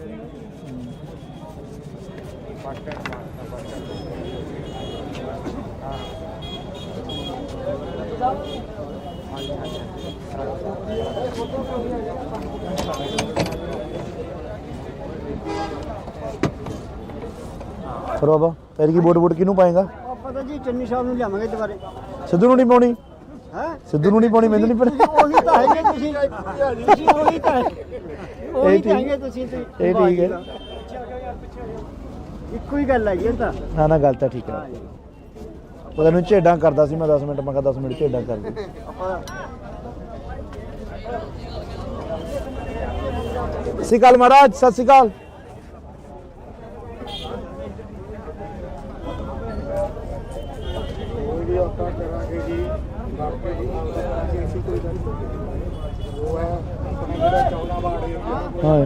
ਫਿਰ ਬਾਬਾ ਫਿਰ ਕੀ ਵੋਟ ਕਿਹਨੂੰ ਪਾਏਗਾ ਆਪਾਂ ਤਾਂ ਜੀ ਚੰਨੀ ਸਾਹਿਬ ਨੂੰ ਲਿਆਵਾਂਗੇ ਦੁਬਾਰੇ ਸਿੱਧੂ ਨੂੰ ਨਹੀਂ ਪਾਉਣੀ ਹੈ ਸਿੱਧੂ ਨੂੰ ਨਹੀਂ ਪਾਉਣੀ ਮੈਨੂੰ ਨਹੀਂ ਪਤਾ ਉਹੀ ਤਾਂ ਹੈਗੇ ਤੁਸੀਂ ਉਹੀ ਤਾਂ ਉਹੀ ਠੀਕ- ਤਾਂ ਹੈਗੇ ਤੁਸੀਂ ਤੇ ਇਹ ਠੀਕ ਹੈ ਇੱਕੋ ਹੀ ਗੱਲ ਹੈਗੀ ਇਹ ਤਾਂ ਨਾ ਨਾ ਗੱਲ ਤਾਂ ਠੀਕ ਹੈ ਉਹ ਤੈਨੂੰ ਝੇਡਾਂ ਕਰਦਾ ਸੀ ਮੈਂ 10 ਮਿੰਟ ਮੈਂ ਕਿਹਾ 10 ਮਿੰਟ ਝੇਡਾਂ ਕਰ ਦੇ ਆਪਾਂ ਸਤਿ ਸ਼੍ਰੀ ਅਕਾਲ ਮਹਾਰਾਜ ਸਤਿ ਸ਼੍ਰੀ ਅਕਾਲ ਕੋਈ ਵੀ ਆਪਾਂ ਕਰਾਂਗੇ ਜੀ ਬਾਕੀ ਜੀ ਅਸੀਂ ਕੋਈ ਗੱਲ ਨਹੀਂ ਉਹ ਹੈ ਆਪਣਾ ਜਿਹੜਾ 14 ਵਾਰਡ ਹੈ ਹਾਂ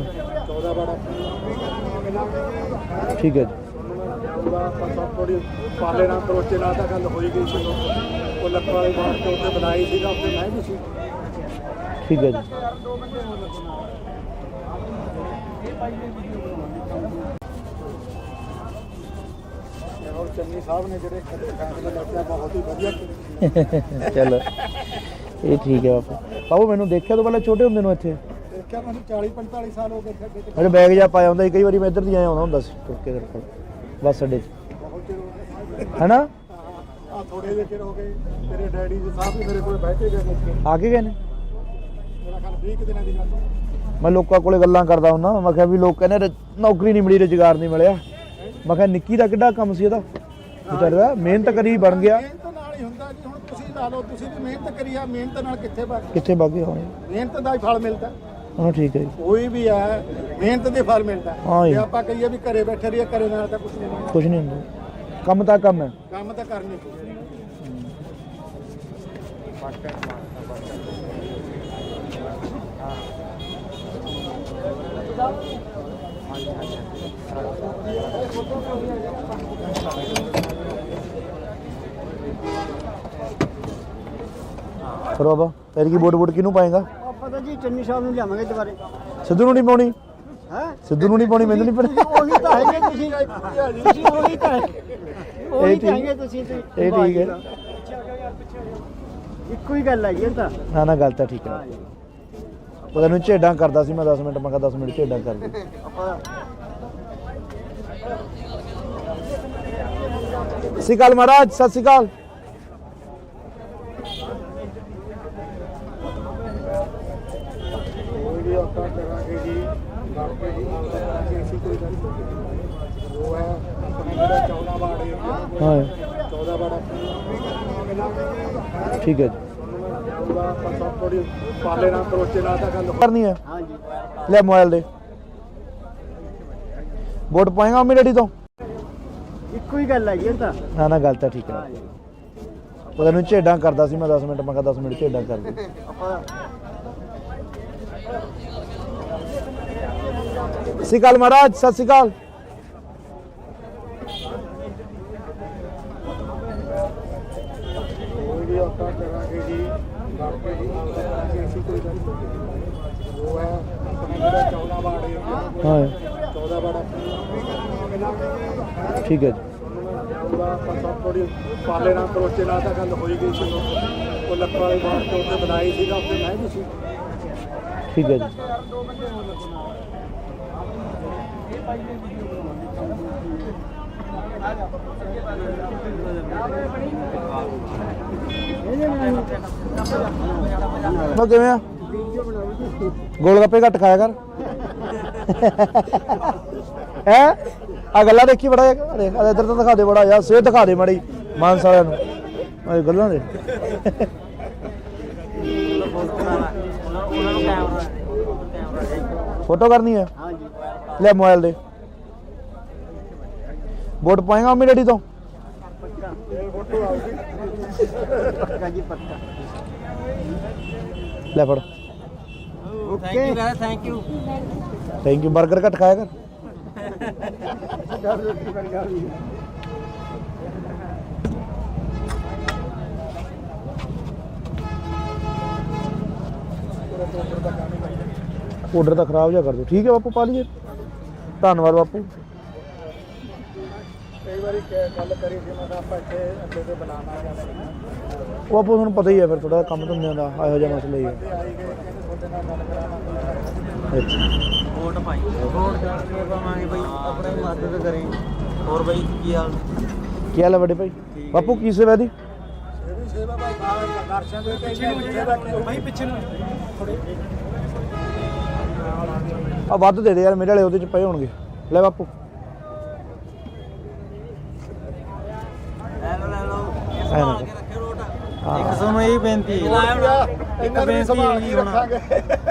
14 ਵਾਰਡ ਠੀਕ ਹੈ ਜੀ ਉਹਦਾ ਆਪਾਂ ਸਭ ਥੋੜੀ ਪਾਲੇ ਨਾਲ ਕਰੋਚੇ ਨਾਲ ਤਾਂ ਗੱਲ ਹੋਈ ਗਈ ਸੀ ਉਹ ਲੱਖਾਂ ਵਾਲੀ ਬਾਤ ਤੋਂ ਉੱਤੇ ਬਣਾਈ ਸੀਗਾ ਉੱਤੇ ਮੈਂ ਵੀ ਸੀ ਠੀਕ ਹੈ ਜੀ ਔਰ ਚੰਨੀ ਸਾਹਿਬ ਨੇ ਜਿਹੜੇ ਫੈਸਲੇ ਲਿਆ ਬਹੁਤ ਹੀ ਵਧੀਆ ਕੀਤੇ। ਚਲੋ ਇਹ ਠੀਕ ਹੈ ਬਾਪੂ ਬਾਬੂ ਮੈਨੂੰ ਦੇਖਿਆ ਤੋਂ ਪਹਿਲਾਂ ਛੋਟੇ ਹੁੰਦੇ ਨੂੰ ਇੱਥੇ ਦੇਖਿਆ ਮੈਨੂੰ 40 45 ਸਾਲ ਹੋ ਗਏ ਸਾਡੇ ਤੇ ਮੇਰੇ ਬੈਗ ਜਾ ਪਾਇਆ ਹੁੰਦਾ ਸੀ ਕਈ ਵਾਰੀ ਮੈਂ ਇੱਧਰ ਦੀ ਆਇਆ ਹੁੰਦਾ ਸੀ ਤੁਰ ਕੇ ਤੇਰੇ ਕੋਲ ਬੱਸ ਅੱਡੇ 'ਚ ਬਹੁਤ ਚਿਰ ਹੋ ਗਏ ਹੈਨਾ ਆ ਥੋੜੇ ਜਿਹੇ ਚਿਰ ਹੋ ਗਏ ਤੇਰੇ ਡੈਡੀ ਜੀ ਸਾਹਿਬ ਵੀ ਮੇਰੇ ਕੋਲ ਬੈਠੇ ਗਏ ਨੇ ਆ ਕੇ ਗਏ ਨੇ ਮੇਰਾ ਖਿਆਲ 20 ਕੁ ਦਿਨਾਂ ਦੀ ਗੱਲ ਹੈ। ਮੈਂ ਲੋਕਾਂ ਕੋਲੇ ਗੱਲਾਂ ਕਰਦਾ ਹੁੰਦਾ ਮੈਂ ਕਿਹਾ ਵੀ ਲੋਕ ਕਹਿੰਦੇ ਨੌਕਰੀ ਨਹੀਂ ਮਿਲੀ ਰੁਜ਼ਗਾਰ ਨਹੀਂ ਮਿਲਿਆ ਮੈਂ ਕਿਹਾ ਨਿੱਕੀ ਦਾ ਕਿੱਡਾ ਕੰਮ ਸੀ ਇਹਦਾ ਵਿਚਾਰਾ ਮਿਹਨਤ ਕਰੀ ਬਣ ਗਿਆ ਮਿਹਨਤ ਨਾਲ ਹੀ ਹੁੰਦਾ ਜੀ ਹੁਣ ਤੁਸੀਂ ਲਾ ਲਓ ਤੁਸੀਂ ਵੀ ਮਿਹਨਤ ਕਰੀ ਆ ਮਿਹਨਤ ਨਾਲ ਕਿੱਥੇ ਬਣ ਕਿੱਥੇ ਬਾਗੇ ਹੋਣੇ ਮਿਹਨਤ ਦਾ ਹੀ ਫਲ ਮਿਲਦਾ ਹਾਂ ਠੀਕ ਹੈ ਜੀ ਕੋਈ ਵੀ ਹੈ ਮਿਹਨਤ ਦੇ ਫਲ ਮਿਲਦਾ ਹਾਂ ਜੀ। ਜੇ ਆਪਾਂ ਕਹੀਏ ਵੀ ਘਰੇ ਬੈਠੇ ਰਹੀਏ ਘਰੇ ਨਾਲ ਤਾਂ ਕੁਝ ਨਹੀਂ ਹੋਣਾ। ਕੁਛ ਨਹੀਂ ਹੁੰਦਾ ਕੰਮ ਤਾਂ ਕੰਮ ਹੈ ਕੰਮ ਤਾਂ ਕਰਨੀ ਪਊ ਫਿਰ ਬਾਬਾ ਫਿਰ ਕੀ ਵੋਟ ਕਿਹਨੂੰ ਪਾਏਗਾ ਆਪਾਂ ਤਾਂ ਜੀ ਚੰਨੀ ਸਾਹਿਬ ਨੂੰ ਲਿਆਵਾਂਗੇ ਦੁਬਾਰੇ ਸਿੱਧੂ ਨੂੰ ਨਹੀਂ ਪਾਉਣੀ ਹੈ ਸਿੱਧੂ ਨੂੰ ਨਹੀਂ ਪਾਉਣੀ ਮੈਨੂੰ ਨਹੀਂ ਪਤਾ ਉਹੀ ਤਾਂ ਹੈਗੇ ਤੁਸੀਂ ਉਹੀ ਤਾਂ ਉਹੀ ਤਾਂ ਹੈਗੇ ਤੁਸੀਂ ਤੇ ਇਹ ਠੀਕ ਹੈ ਇੱਕੋ ਹੀ ਗੱਲ ਹੈਗੀ ਇਹ ਤਾਂ ਨਾ ਨਾ ਗੱਲ ਤਾਂ ਠੀਕ ਹੈ ਉਹ ਤੈਨੂੰ ਝੇਡਾਂ ਕਰਦਾ ਸੀ ਮੈਂ 10 ਮਿੰਟ ਮੈਂ ਕਿਹਾ 10 ਮਿੰਟ ਝੇਡਾਂ ਕਰ ਦੇ ਆਪਾਂ ਸਤਿ ਸ਼੍ਰੀ ਅਕਾਲ ਮਹਾਰਾਜ ਸਤਿ ਸ਼੍ਰੀ ਅਕਾਲ ਕੋਈ ਵੀ ਆਪਾਂ ਕਰਾਂਗੇ ਜੀ ਬਾਕੀ ਜੀ ਅਸੀਂ ਕੋਈ ਗੱਲ ਨਹੀਂ ਉਹ ਹੈ ਆਪਣਾ ਜਿਹੜਾ 14 ਵਾਰਡ ਹੈ ਹਾਂ 14 ਵਾਰਡ ਠੀਕ ਹੈ ਜੀ ਉਹਦਾ ਆਪਾਂ ਸਭ ਥੋੜੀ ਪਾਲੇ ਨਾਲ ਕਰੋਚੇ ਨਾਲ ਤਾਂ ਗੱਲ ਕਰਨੀ ਹੈ ਹਾਂ ਜੀ ਲੈ ਮੋਬਾਈਲ ਦੇ ਵੋਟ ਪਾਏਗਾ ਮੰਮੀ ਡੈਡੀ ਤੋਂ ਇੱਕੋ ਹੀ ਗੱਲ ਹੈਗੀ ਇਹ ਤਾਂ ਨਾ ਨਾ ਗੱਲ ਤਾਂ ਠੀਕ ਹੈ ਉਹ ਤੈਨੂੰ ਝੇਡਾਂ ਕਰਦਾ ਸੀ ਮੈਂ 10 ਮਿੰਟ ਮੈਂ ਕਿਹਾ 10 ਮਿੰਟ ਝੇਡਾਂ ਕਰ ਦੇ ਆਪਾਂ ਸਤਿ ਸ਼੍ਰੀ ਅਕਾਲ ਮਹਾਰਾਜ ਸਤਿ ਸ਼੍ਰੀ ਅਕਾਲ ਕੋਈ ਵੀ ਆਪਾਂ ਕਰਾਂਗੇ ਜੀ ਬਾਕੀ ਜੀ ਅਸੀਂ ਕੋਈ ਗੱਲ ਨਹੀਂ ਉਹ ਹੈ ਆਪਣਾ ਜਿਹੜਾ 14 ਵਾਰਡ ਹੈ ਹਾਂ 14 ਵਾਰਡ ਠੀਕ ਹੈ ਜੀ ਉਹਦਾ ਆਪਾਂ ਸਭ ਥੋੜੀ ਪਾਲੇ ਨਾਲ ਕਰੋਚੇ ਨਾਲ ਤਾਂ ਗੱਲ ਹੋਈ ਗਈ ਸੀ ਉਹ ਲੱਖਾਂ ਵਾਲੀ ਬਾਤ ਤੋਂ ਉੱਤੇ ਬਣਾਈ ਸੀਗਾ ਉੱਤੇ ਮੈਂ ਵੀ ਸੀ ਠੀਕ ਹੈ ਜੀ ਮੈਂ ਕਿਵੇਂ ਆ ਗੋਲ ਗੱਪੇ ਘੱਟ ਖਾਇਆ ਕਰ ਹੈ ਆ ਗੱਲਾਂ ਦੇਖੀ ਬੜਾ ਇੱਧਰ ਤਾਂ ਦਿਖਾ ਦੇ ਬੜਾ ਯਾਰ ਸਿਹਤ ਦਿਖਾ ਦੇ ਮਾੜੀ ਮਾਨਸ ਵਾਲਿਆਂ ਨੂੰ ਆ ਗੱਲਾਂ ਦੇ ਉਹਨਾਂ ਨੂੰ ਕੈਮਰਾ ਫੋਟੋ ਕਰਨੀ ਹੈ ਲੈ ਮੋਬਾਈਲ ਦੇ ਵੋਟ ਪਾਏਗਾ ਮੰਮੀ ਡੈਡੀ ਤੋਂ ਲੈ ਫੜ ਥੈਂਕ ਯੂ ਥੈਂਕ ਯੂ 버ਗਰ ਘੱਟ ਖਾਇਆ ਕਰ ਆਰਡਰ ਤਾਂ ਖਰਾਬ ਜਿਹਾ ਕਰ ਦਿਓ ਠੀਕ ਹੈ ਬਾਪੂ ਪਾ ਲਈਏ ਧੰਨਵਾਦ ਬਾਪੂ ਕਈ ਵਾਰੀ ਗੱਲ ਕਰੀ ਸੀ ਮੈਂ ਆਪਾਂ ਇੱਥੇ ਅੱਡੇ ਤੇ ਬਣਾਉਣਾ ਜਾਂ ਉਹ ਆਪੋ ਤੁਹਾਨੂੰ ਪਤਾ ਹੀ ਹੈ ਫਿਰ ਥੋੜਾ ਕੰਮ ਧੰਦਿਆਂ ਦਾ ਇਹੋ ਜਿਹਾ ਮਸਲਾ ਹੀ ਹੈ ਆਈ ਗਏ ਕਹਿੰਦੇ ਤੁਹਾਡੇ ਨਾਲ ਗੱਲ ਕਰਾਵਾਂਗੇ ਅੱਛਾ ਵੋਟ ਪਾਈ ਵੋਟ ਕਰਕੇ ਪਾਵਾਂਗੇ ਬਈ ਆਪਣੀ ਮਦਦ ਕਰੇ ਹੋਰ ਬਈ ਕੀ ਹਾਲ ਕੀ ਹਾਲ ਹੈ ਵੱਡੇ ਭਾਈ ਬਾਪੂ ਕੀ ਸੇਵਾ ਦੀ ਇਹ ਵੀ ਸੇਵਾ ਭਾਈ ਦਰਸ਼ਨ ਦੇ ਕੇ ਭਾਈ ਪਿੱਛੇ ਨੂੰ ਆ ਵੱਧ ਦੇ ਦੇ ਯਾਰ ਮੇਰੇ ਵਾਲੇ ਉਹਦੇ ਚ ਪਏ ਹੋਣਗੇ ਲੈ ਬਾਪੂ ਲੈ ਲਓ ਐ ਨਾ ਕੇ ਰੱਖਿਓ ਰੋਟ ਹਾਂ। ਇੱਕ ਤੁਹਾਨੂੰ ਇਹ ਬੇਨਤੀ ਹੈ ਇੱਕ ਬੇਨਤੀ ਹੈਗੀ ਹੁਣ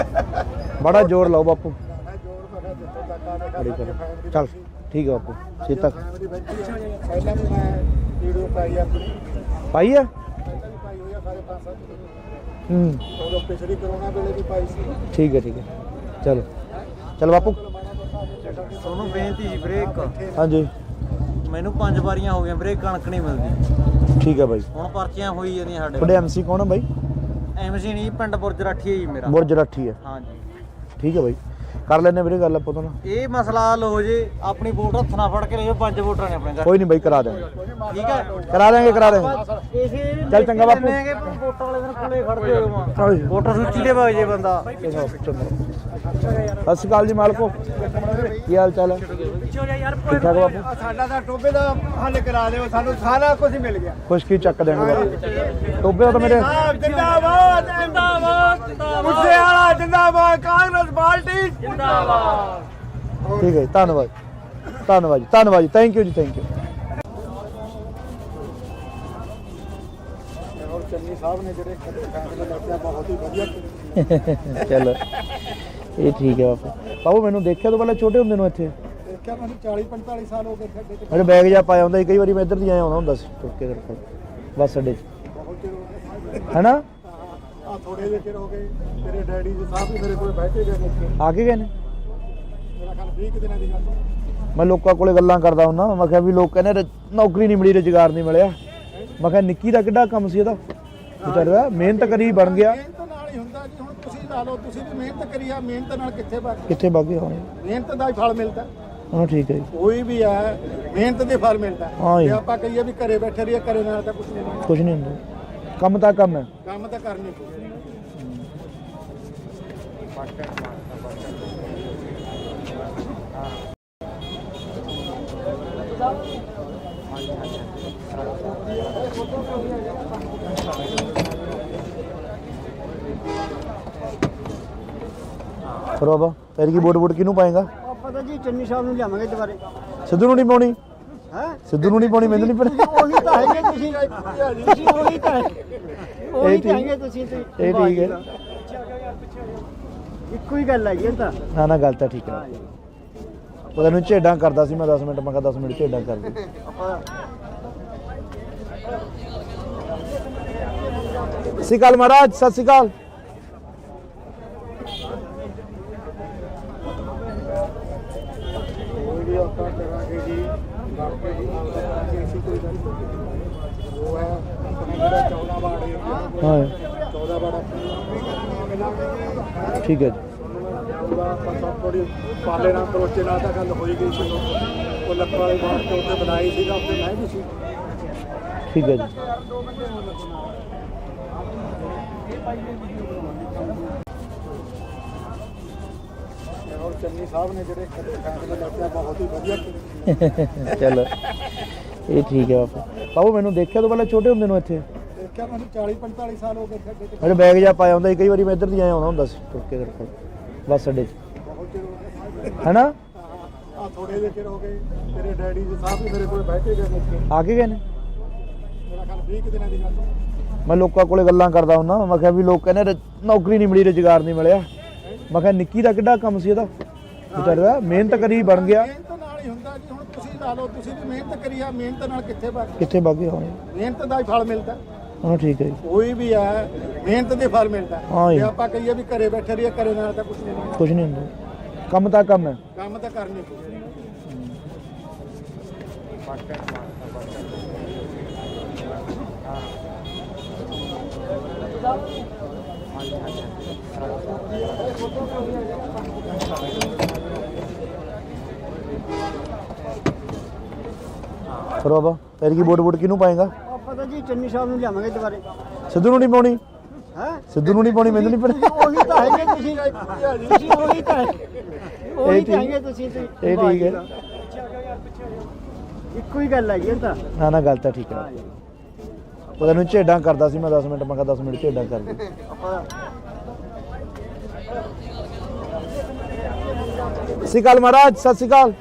ਬੜਾ ਜ਼ੋਰ ਲਾਓ ਬਾਪੂ ਮੈਂ ਜੋੜ ਮੈਂ ਜਿੱਥੇ ਤੱਕ ਆਵੇ ਬੜੀ ਕਰ ਚੱਲ ਠੀਕ ਹੈ ਬਾਪੂ ਸੀਤਾ ਪਹਿਲਾਂ ਵੀ ਮੈਂ ਵੀਡੀਓ ਪਾਈ ਆਪਣੀ ਪਾਈ ਹੈ ਪਹਿਲਾਂ ਵੀ ਪਾਈ ਹੋਈ ਆ ਸਾਰੇ 5-7 ਹੂੰ ਉਦੋਂ ਪਿਛਲੀ ਕਰੋਨਾ ਵੇਲੇ ਵੀ ਪਾਈ ਸੀ ਠੀਕ ਹੈ ਚਲੋ ਚਲ ਬਾਪੂ ਤੁਹਾਨੂੰ ਬੇਨਤੀ ਬ੍ਰੇਕ ਹਾਂਜੀ ਮੈਨੂੰ 5 ਵਾਰੀਆਂ ਹੋ ਗਈਆਂ ਬ੍ਰੇਕ ਕਣਕ ਨਹੀਂ ਮਿਲਦੀ ਠੀਕ ਹੈ ਬਾਈ ਹੁਣ ਪਰਚੀਆਂ ਹੋਈ ਜਾਂਦੀਆਂ ਸਾਡੇ ਤੁਹਾਡੇ ਐਮਸੀ ਕੌਣ ਹੈ ਬਾਈ ਐਮਸੀ ਨਹੀਂ ਪਿੰਡ ਬੁਰਜ ਰਾਠੀ ਹੈ ਜੀ ਮੇਰਾ ਬੁਰਜ ਰਾਠੀ ਹੈ ਹਾਂਜੀ ਠੀਕ ਹੈ ਬਾਈ ਕਰ ਲੈਣੇ ਵੀਰੇ ਗੱਲ ਆਪਾਂ ਤੋਂ ਨਾ ਇਹ ਮਸਲਾ ਹੱਲ ਹੋ ਜੇ ਆਪਣੀ ਵੋਟ ਹੱਥ ਨਾਲ ਫੜ ਕੇ ਲਿਓ 5 ਵੋਟਰਾਂ ਨੇ ਆਪਣੇ ਘਰ ਕੋਈ ਨਹੀਂ ਬਾਈ ਕਰਾ ਦੇਵਾਂਗੇ ਠੀਕ ਹੈ ਕਰਾ ਦੇਵਾਂਗੇ ਇਸੇ ਚੱਲ ਚੰਗਾ ਬਾਪੂ। ਵੋਟਾਂ ਵਾਲੇ ਦਿਨ ਕੋਲੇ ਖੜਦੇ ਹੋ ਹਾਂਜੀ। ਵੋਟਰ ਸੂਚੀ ਦੇ ਵਗ ਜੇ ਬੰਦਾ ਸਤਿ ਸ਼੍ਰੀ ਅਕਾਲ ਜੀ ਮਾਲਕੋ ਕੀ ਹਾਲ ਚਾਲ ਹੈ ਠੀਕ ਠਾਕ ਬਾਪੂ ਸਾਡਾ ਤਾਂ ਟੋਬੇ ਦਾ ਹੱਲ ਕਰਾ ਦਿਓ ਸਾਨੂੰ ਸਾਰਾ ਕੁਝ ਮਿਲ ਗਿਆ ਖੁਸ਼ਕੀ ਚੱਕ ਦੇਣਗੇ ਬਾਪੂ ਟੋਬੇ ਤਾਂ ਮੇਰੇ ਜਿੰਦਾਬਾਦ ਜਿੰਦਾਬਾਦ ਮੁੱਸੇ ਵਾਲਾ ਜਿੰਦਾਬਾਦ ਕਾਂਗਰਸ ਪਾਰਟੀ ਜਿੰਦਾਬਾਦ ਠੀਕ ਹੈ ਜੀ, ਧੰਨਵਾਦ ਜੀ ਥੈਂਕ ਯੂ ਜੀ ਥੈਂਕ ਯੂ ਔਰ ਚੰਨੀ ਸਾਹਿਬ ਨੇ ਜਿਹੜੇ ਫੈਸਲੇ ਲਿਆ ਬਹੁਤ ਹੀ ਵਧੀਆ ਚਲੋ ਇਹ ਠੀਕ ਹੈ ਬਾਪੂ ਮੈਨੂੰ ਦੇਖਿਆ ਤੋਂ ਪਹਿਲਾਂ ਛੋਟੇ ਹੁੰਦੇ ਨੂੰ ਇੱਥੇ ਦੇਖਿਆ ਮੈਨੂੰ 40-45 ਸਾਲ ਹੋ ਗਏ ਸਾਡੇ ਤੇ ਮੇਰੇ ਬੈਗ ਜਾ ਪਾਇਆ ਹੁੰਦਾ ਸੀ ਕਈ ਵਾਰੀ ਮੈਂ ਇੱਧਰ ਦੀ ਆਇਆ ਹੁੰਦਾ ਸੀ ਤੁਰ ਕੇ ਤੇਰੇ ਕੋਲ ਬੱਸ ਅੱਡੇ 'ਚ ਬਹੁਤ ਚਿਰ ਹੋ ਗਏ ਹੈਨਾ ਆ ਥੋੜੇ ਜਿਹੇ ਚਿਰ ਹੋ ਗਏ ਤੇਰੇ ਡੈਡੀ ਜੀ ਸਾਹਿਬ ਵੀ ਮੇਰੇ ਕੋਲ ਬੈਠੇ ਗਏ ਮੁੱਕੇ ਆ ਕੇ ਗਏ ਨੇ ਮੇਰਾ ਖਿਆਲ 20 ਦਿਨਾਂ ਦੀ ਗੱਲ ਮੈਂ ਲੋਕਾਂ ਕੋਲੇ ਗੱਲਾਂ ਕਰਦਾ ਹੁੰਦਾ ਮੈਂ ਕਿਹਾ ਵੀ ਲੋਕ ਕਹਿੰਦੇ ਨੌਕਰੀ ਨਹੀਂ ਮਿਲੀ ਰੁਜ਼ਗਾਰ ਨਹੀਂ ਮਿਲਿਆ ਮੈਂ ਕਿਹਾ ਨਿੱਕੀ ਦਾ ਕਿੱਡਾ ਕੰਮ ਸੀ ਇਹਦਾ ਵਿਚਾਰਾ ਮਿਹਨਤ ਕਰੀ ਬਣ ਗਿਆ ਮਿਹਨਤ ਨਾਲ ਹੀ ਹੁੰਦਾ ਜੀ ਹੁਣ ਤੁਸੀਂ ਲਾ ਲਓ ਤੁਸੀਂ ਵੀ ਮਿਹਨਤ ਕਰੀ ਆ ਮਿਹਨਤ ਨਾਲ ਕਿੱਥੇ ਬਣ ਕਿੱਥੇ ਬਾਗੇ ਹੋਣੇ ਮਿਹਨਤ ਦਾ ਹੀ ਫਲ ਮਿਲਦਾ ਹਾਂ ਠੀਕ ਹੈ ਜੀ ਕੋਈ ਵੀ ਹੈ ਮਿਹਨਤ ਦੇ ਫਲ ਮਿਲਦਾ ਹਾਂ ਜੀ। ਜੇ ਆਪਾਂ ਕਹੀਏ ਵੀ ਘਰੇ ਬੈਠੇ ਰਹੀਏ ਘਰੇ ਨਾਲ ਤਾਂ ਕੁਝ ਨਹੀਂ ਹੁੰਦਾ। ਕੁਝ ਨਹੀਂ ਹੁੰਦਾ ਕੰਮ ਤਾਂ ਕੰਮ ਹੈ ਕੰਮ ਤਾਂ ਕਰਨੀ ਪਊ ਫਿਰ ਬਾਬਾ ਫਿਰ ਕੀ ਵੋਟ ਕਿਹਨੂੰ ਪਾਏਗਾ ਆਪਾਂ ਤਾਂ ਜੀ ਚੰਨੀ ਸਾਹਿਬ ਨੂੰ ਲਿਆਵਾਂਗੇ ਦੁਬਾਰੇ ਸਿੱਧੂ ਨੂੰ ਨਹੀਂ ਪਾਉਣੀ ਹੈ ਸਿੱਧੂ ਨੂੰ ਨਹੀਂ ਪਾਉਣੀ ਮੈਨੂੰ ਨਹੀਂ ਪਤਾ ਉਹੀ ਤਾਂ ਹੈਗੇ ਤੁਸੀਂ ਤੁਸੀਂ ਉਹੀ ਤਾਂ ਉਹੀ ਤਾਂ ਹੈਗੇ ਤੁਸੀਂ ਤੇ ਇਹ ਠੀਕ ਹੈ ਇੱਕੋ ਹੀ ਗੱਲ ਹੈਗੀ ਇਹ ਤਾਂ ਨਾ ਗੱਲ ਤਾਂ ਠੀਕ ਹੈ ਪਤਾ ਨਹੀਂ ਝੇਡਾਂ ਕਰਦਾ ਸੀ ਮੈਂ 10 ਮਿੰਟ ਮੈਂ ਕਿਹਾ 10 ਮਿੰਟ ਝੇਡਾਂ ਕਰ ਦੇ ਸਤਿ ਸ਼੍ਰੀ ਅਕਾਲ ਮਹਾਰਾਜ ਸਤਿ ਸ਼੍ਰੀ ਅਕਾਲ ਵੀ ਆਪਾਂ ਕਰਾਂਗੇ ਜੀ ਡਾਕਟਰ ਜੀ ਨਾਲ ਕਰਾਂਗੇ ਅਸੀਂ ਕੋਈ ਗੱਲ ਨਹੀਂ ਉਹ ਹੈ ਆਪਣਾ ਜਿਹੜਾ 14 ਵਾਰਡ ਹੈ ਹਾਂ 14 ਵਾਰਡ ਠੀਕ ਹੈ ਜੀ ਉਹਦਾ ਆਪਾਂ ਸਭ ਥੋੜੀ ਪਾਲੇ ਨਾਲ ਕਰੋਚੇ ਨਾਲ ਤਾਂ ਗੱਲ ਹੋਈ ਗਈ ਸੀ ਉਹ ਲੱਖਾਂ ਵਾਲੇ ਬਾਹਰ ਤੋਂ ਉੱਤੇ ਬਣਾਈ ਸੀਗਾ ਉੱਤੇ ਮੈਂ ਵੀ ਸੀ ਠੀਕ ਹੈ ਜੀ ਔਰ ਚੰਨੀ ਸਾਹਿਬ ਨੇ ਜਿਹੜੇ ਫੈਸਲੇ ਲਿਆ ਬਹੁਤ ਹੀ ਵਧੀਆ ਚਲੋ ਇਹ ਠੀਕ ਹੈ ਬਾਪੂ ਮੈਨੂੰ ਦੇਖਿਆ ਤੋਂ ਪਹਿਲਾਂ ਛੋਟੇ ਹੁੰਦੇ ਨੂੰ ਇੱਥੇ ਦੇਖਿਆ ਮੈਨੂੰ 40 45 ਸਾਲ ਹੋ ਗਏ ਸਾਡੇ ਤੇ ਮੇਰੇ ਬੈਗ ਜਾ ਪਾਇਆ ਹੁੰਦਾ ਸੀ, ਕਈ ਵਾਰੀ ਮੈਂ ਇੱਧਰ ਦੀ ਆਇਆ ਹੁੰਦਾ ਹੁੰਦਾ ਸੀ ਤੁਰ ਕੇ ਤੇਰੇ ਕੋਲ ਬੱਸ ਅੱਡੇ 'ਚ, ਬਹੁਤ ਚਿਰ ਹੋ ਗਿਆ ਹੈਨਾ? ਆ ਥੋੜੇ ਜਿਹੇ ਚਿਰ ਹੋ ਗਏ ਤੇਰੇ ਡੈਡੀ ਜੀ ਸਾਹਿਬ ਵੀ ਮੇਰੇ ਕੋਲ ਬੈਠੇ ਗਏ ਮੁੱਕੇ ਆ ਕੇ ਗਏ ਨੇ? ਮੇਰਾ ਖਿਆਲ 20 ਕੁ ਦਿਨਾਂ ਦੀ ਗੱਲ ਹੈ। ਮੈਂ ਲੋਕਾਂ ਕੋਲੇ ਗੱਲਾਂ ਕਰਦਾ ਹੁੰਦਾ, ਮੈਂ ਕਿਹਾ ਵੀ ਲੋਕ ਕਹਿੰਦੇ ਨੌਕਰੀ ਨਹੀਂ ਮਿਲੀ, ਰੁਜ਼ਗਾਰ ਨਹੀਂ ਮਿਲਿਆ। ਮੈਂ ਕਿਹਾ ਨਿੱਕੀ ਦਾ ਕਿੱਡਾ ਕੰਮ ਸੀ ਇਹਦਾ ਵਿਚਾਰੇ ਦਾ, ਮਿਹਨਤ ਕਰੀ ਬਣ ਗਿਆ। ਮਿਹਨਤ ਨਾਲ ਹੀ ਹੁੰਦਾ ਜੀ, ਹੁਣ ਤੁਸੀਂ ਲਾ ਲਓ, ਤੁਸੀਂ ਵੀ ਮਿਹਨਤ ਕਰੀ ਆ, ਮਿਹਨਤ ਨਾਲ ਕਿੱਥੇ ਵਗ ਕਿੱਥੇ ਬਾਗੇ ਹੋਣੇ? ਮਿਹਨਤ ਦਾ ਹੀ ਫਲ ਮਿਲਦਾ। ਹਾਂ ਠੀਕ ਹੈ ਜੀ। ਕੋਈ ਵੀ ਹੈ ਮਿਹਨਤ ਦੇ ਫਲ ਮਿਲਦਾ। ਹਾਂ ਜੀ। ਜੇ ਆਪਾਂ ਕਹੀਏ ਵੀ ਘਰੇ ਬੈਠੇ ਰਹੀਏ, ਘਰੇ ਨਾਲ ਤਾਂ ਕੁਝ ਨਹੀਂ ਹੁੰਦਾ। ਕੁਝ ਨਹੀਂ ਹੁੰਦਾ, ਕੰਮ ਤਾਂ ਕੰਮ ਹੈ। ਕੰਮ ਤਾਂ ਕਰਨੀ ਪਊ। ਫਿਰ ਬਾਬਾ ਤੇਰੀ ਕੀ ਵੋਟ ਕਿਹਨੂੰ ਪਾਏਗਾ? ਪਤਾ ਜੀ ਚੰਨੀ ਸਾਹਿਬ ਨੂੰ ਲਿਆਵਾਂਗੇ ਦੁਬਾਰੇ। ਸਿੱਧੂ ਨੂੰ ਨਹੀਂ ਪਾਉਣੀ? ਹੈ ਸਿੱਧੂ ਨੂੰ ਨਹੀਂ ਪਾਉਣੀ, ਮੈਨੂੰ ਨਹੀਂ ਪਤਾ। ਉਹੀ ਤਾਂ ਹੈਗੇ ਤੁਸੀਂ ਉਹੀ ਤਾਂ ਉਹੀ ਤਾਂ ਹੈਗੇ ਤੁਸੀਂ ਇਹ ਠੀਕ ਹੈ। ਇੱਕੋ ਹੀ ਗੱਲ ਹੈ ਜੀ ਇਹ ਤਾਂ। ਨਾ ਨਾ ਗੱਲ ਤਾਂ ਠੀਕ ਹੈ। ਉਹ ਤੈਨੂੰ ਝੇਡਾਂ ਕਰਦਾ ਸੀ ਮੈਂ 10 ਮਿੰਟ, ਮੈਂ ਕਿਹਾ 10 ਮਿੰਟ ਝੇਡਾਂ ਕਰ ਦੇ। ਸਤਿ ਸ਼੍ਰੀ ਅਕਾਲ ਮਹਾਰਾਜ, ਸਤਿ ਸ਼੍ਰੀ ਅਕਾਲ।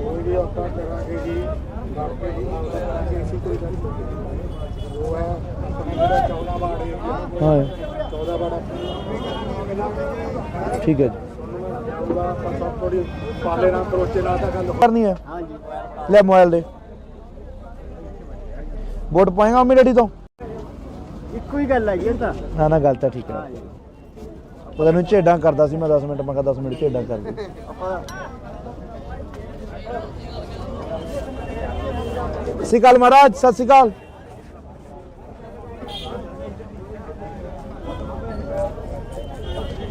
ਕੋਈ ਵੀ ਆਪਾਂ ਕਰਾਂਗੇ ਜੀ, ਬਾਕੀ ਜੀ ਕਰਾਂਗੇ ਅਸੀਂ, ਕੋਈ ਗੱਲ ਨਹੀਂ। ਉਹ ਹੈ ਆਪਣੇ ਜਿਹੜਾ 14 ਵਾਰਡ ਹੈ, ਹਾਂ 14 ਵਾਰਡ ਠੀਕ ਹੈ ਜੀ। ਉਹਦਾ ਆਪਾਂ ਸਭ ਥੋੜੀ ਪਾਲੇ ਨਾਲ ਕਰੋਚੇ ਨਾਲ ਤਾਂ ਗੱਲ ਕਰਨੀ ਹੈ? ਹਾਂ ਜੀ ਲੈ ਮੋਬਾਈਲ ਦੇ। ਵੋਟ ਪਾਏਗਾ ਮੰਮੀ ਡੈਡੀ ਤੋਂ? ਇੱਕੋ ਹੀ ਗੱਲ ਹੈ ਜੀ ਇਹ ਤਾਂ। ਨਾ ਨਾ ਗੱਲ ਤਾਂ ਠੀਕ ਹੈ। ਉਹ ਤੈਨੂੰ ਝੇਡਾਂ ਕਰਦਾ ਸੀ ਮੈਂ 10 ਮਿੰਟ, ਮੈਂ ਕਿਹਾ 10 ਮਿੰਟ ਝੇਡਾਂ ਕਰ ਦੇ। ਸਤਿ ਸ਼੍ਰੀ ਅਕਾਲ ਮਹਾਰਾਜ, ਸਤਿ ਸ਼੍ਰੀ ਅਕਾਲ।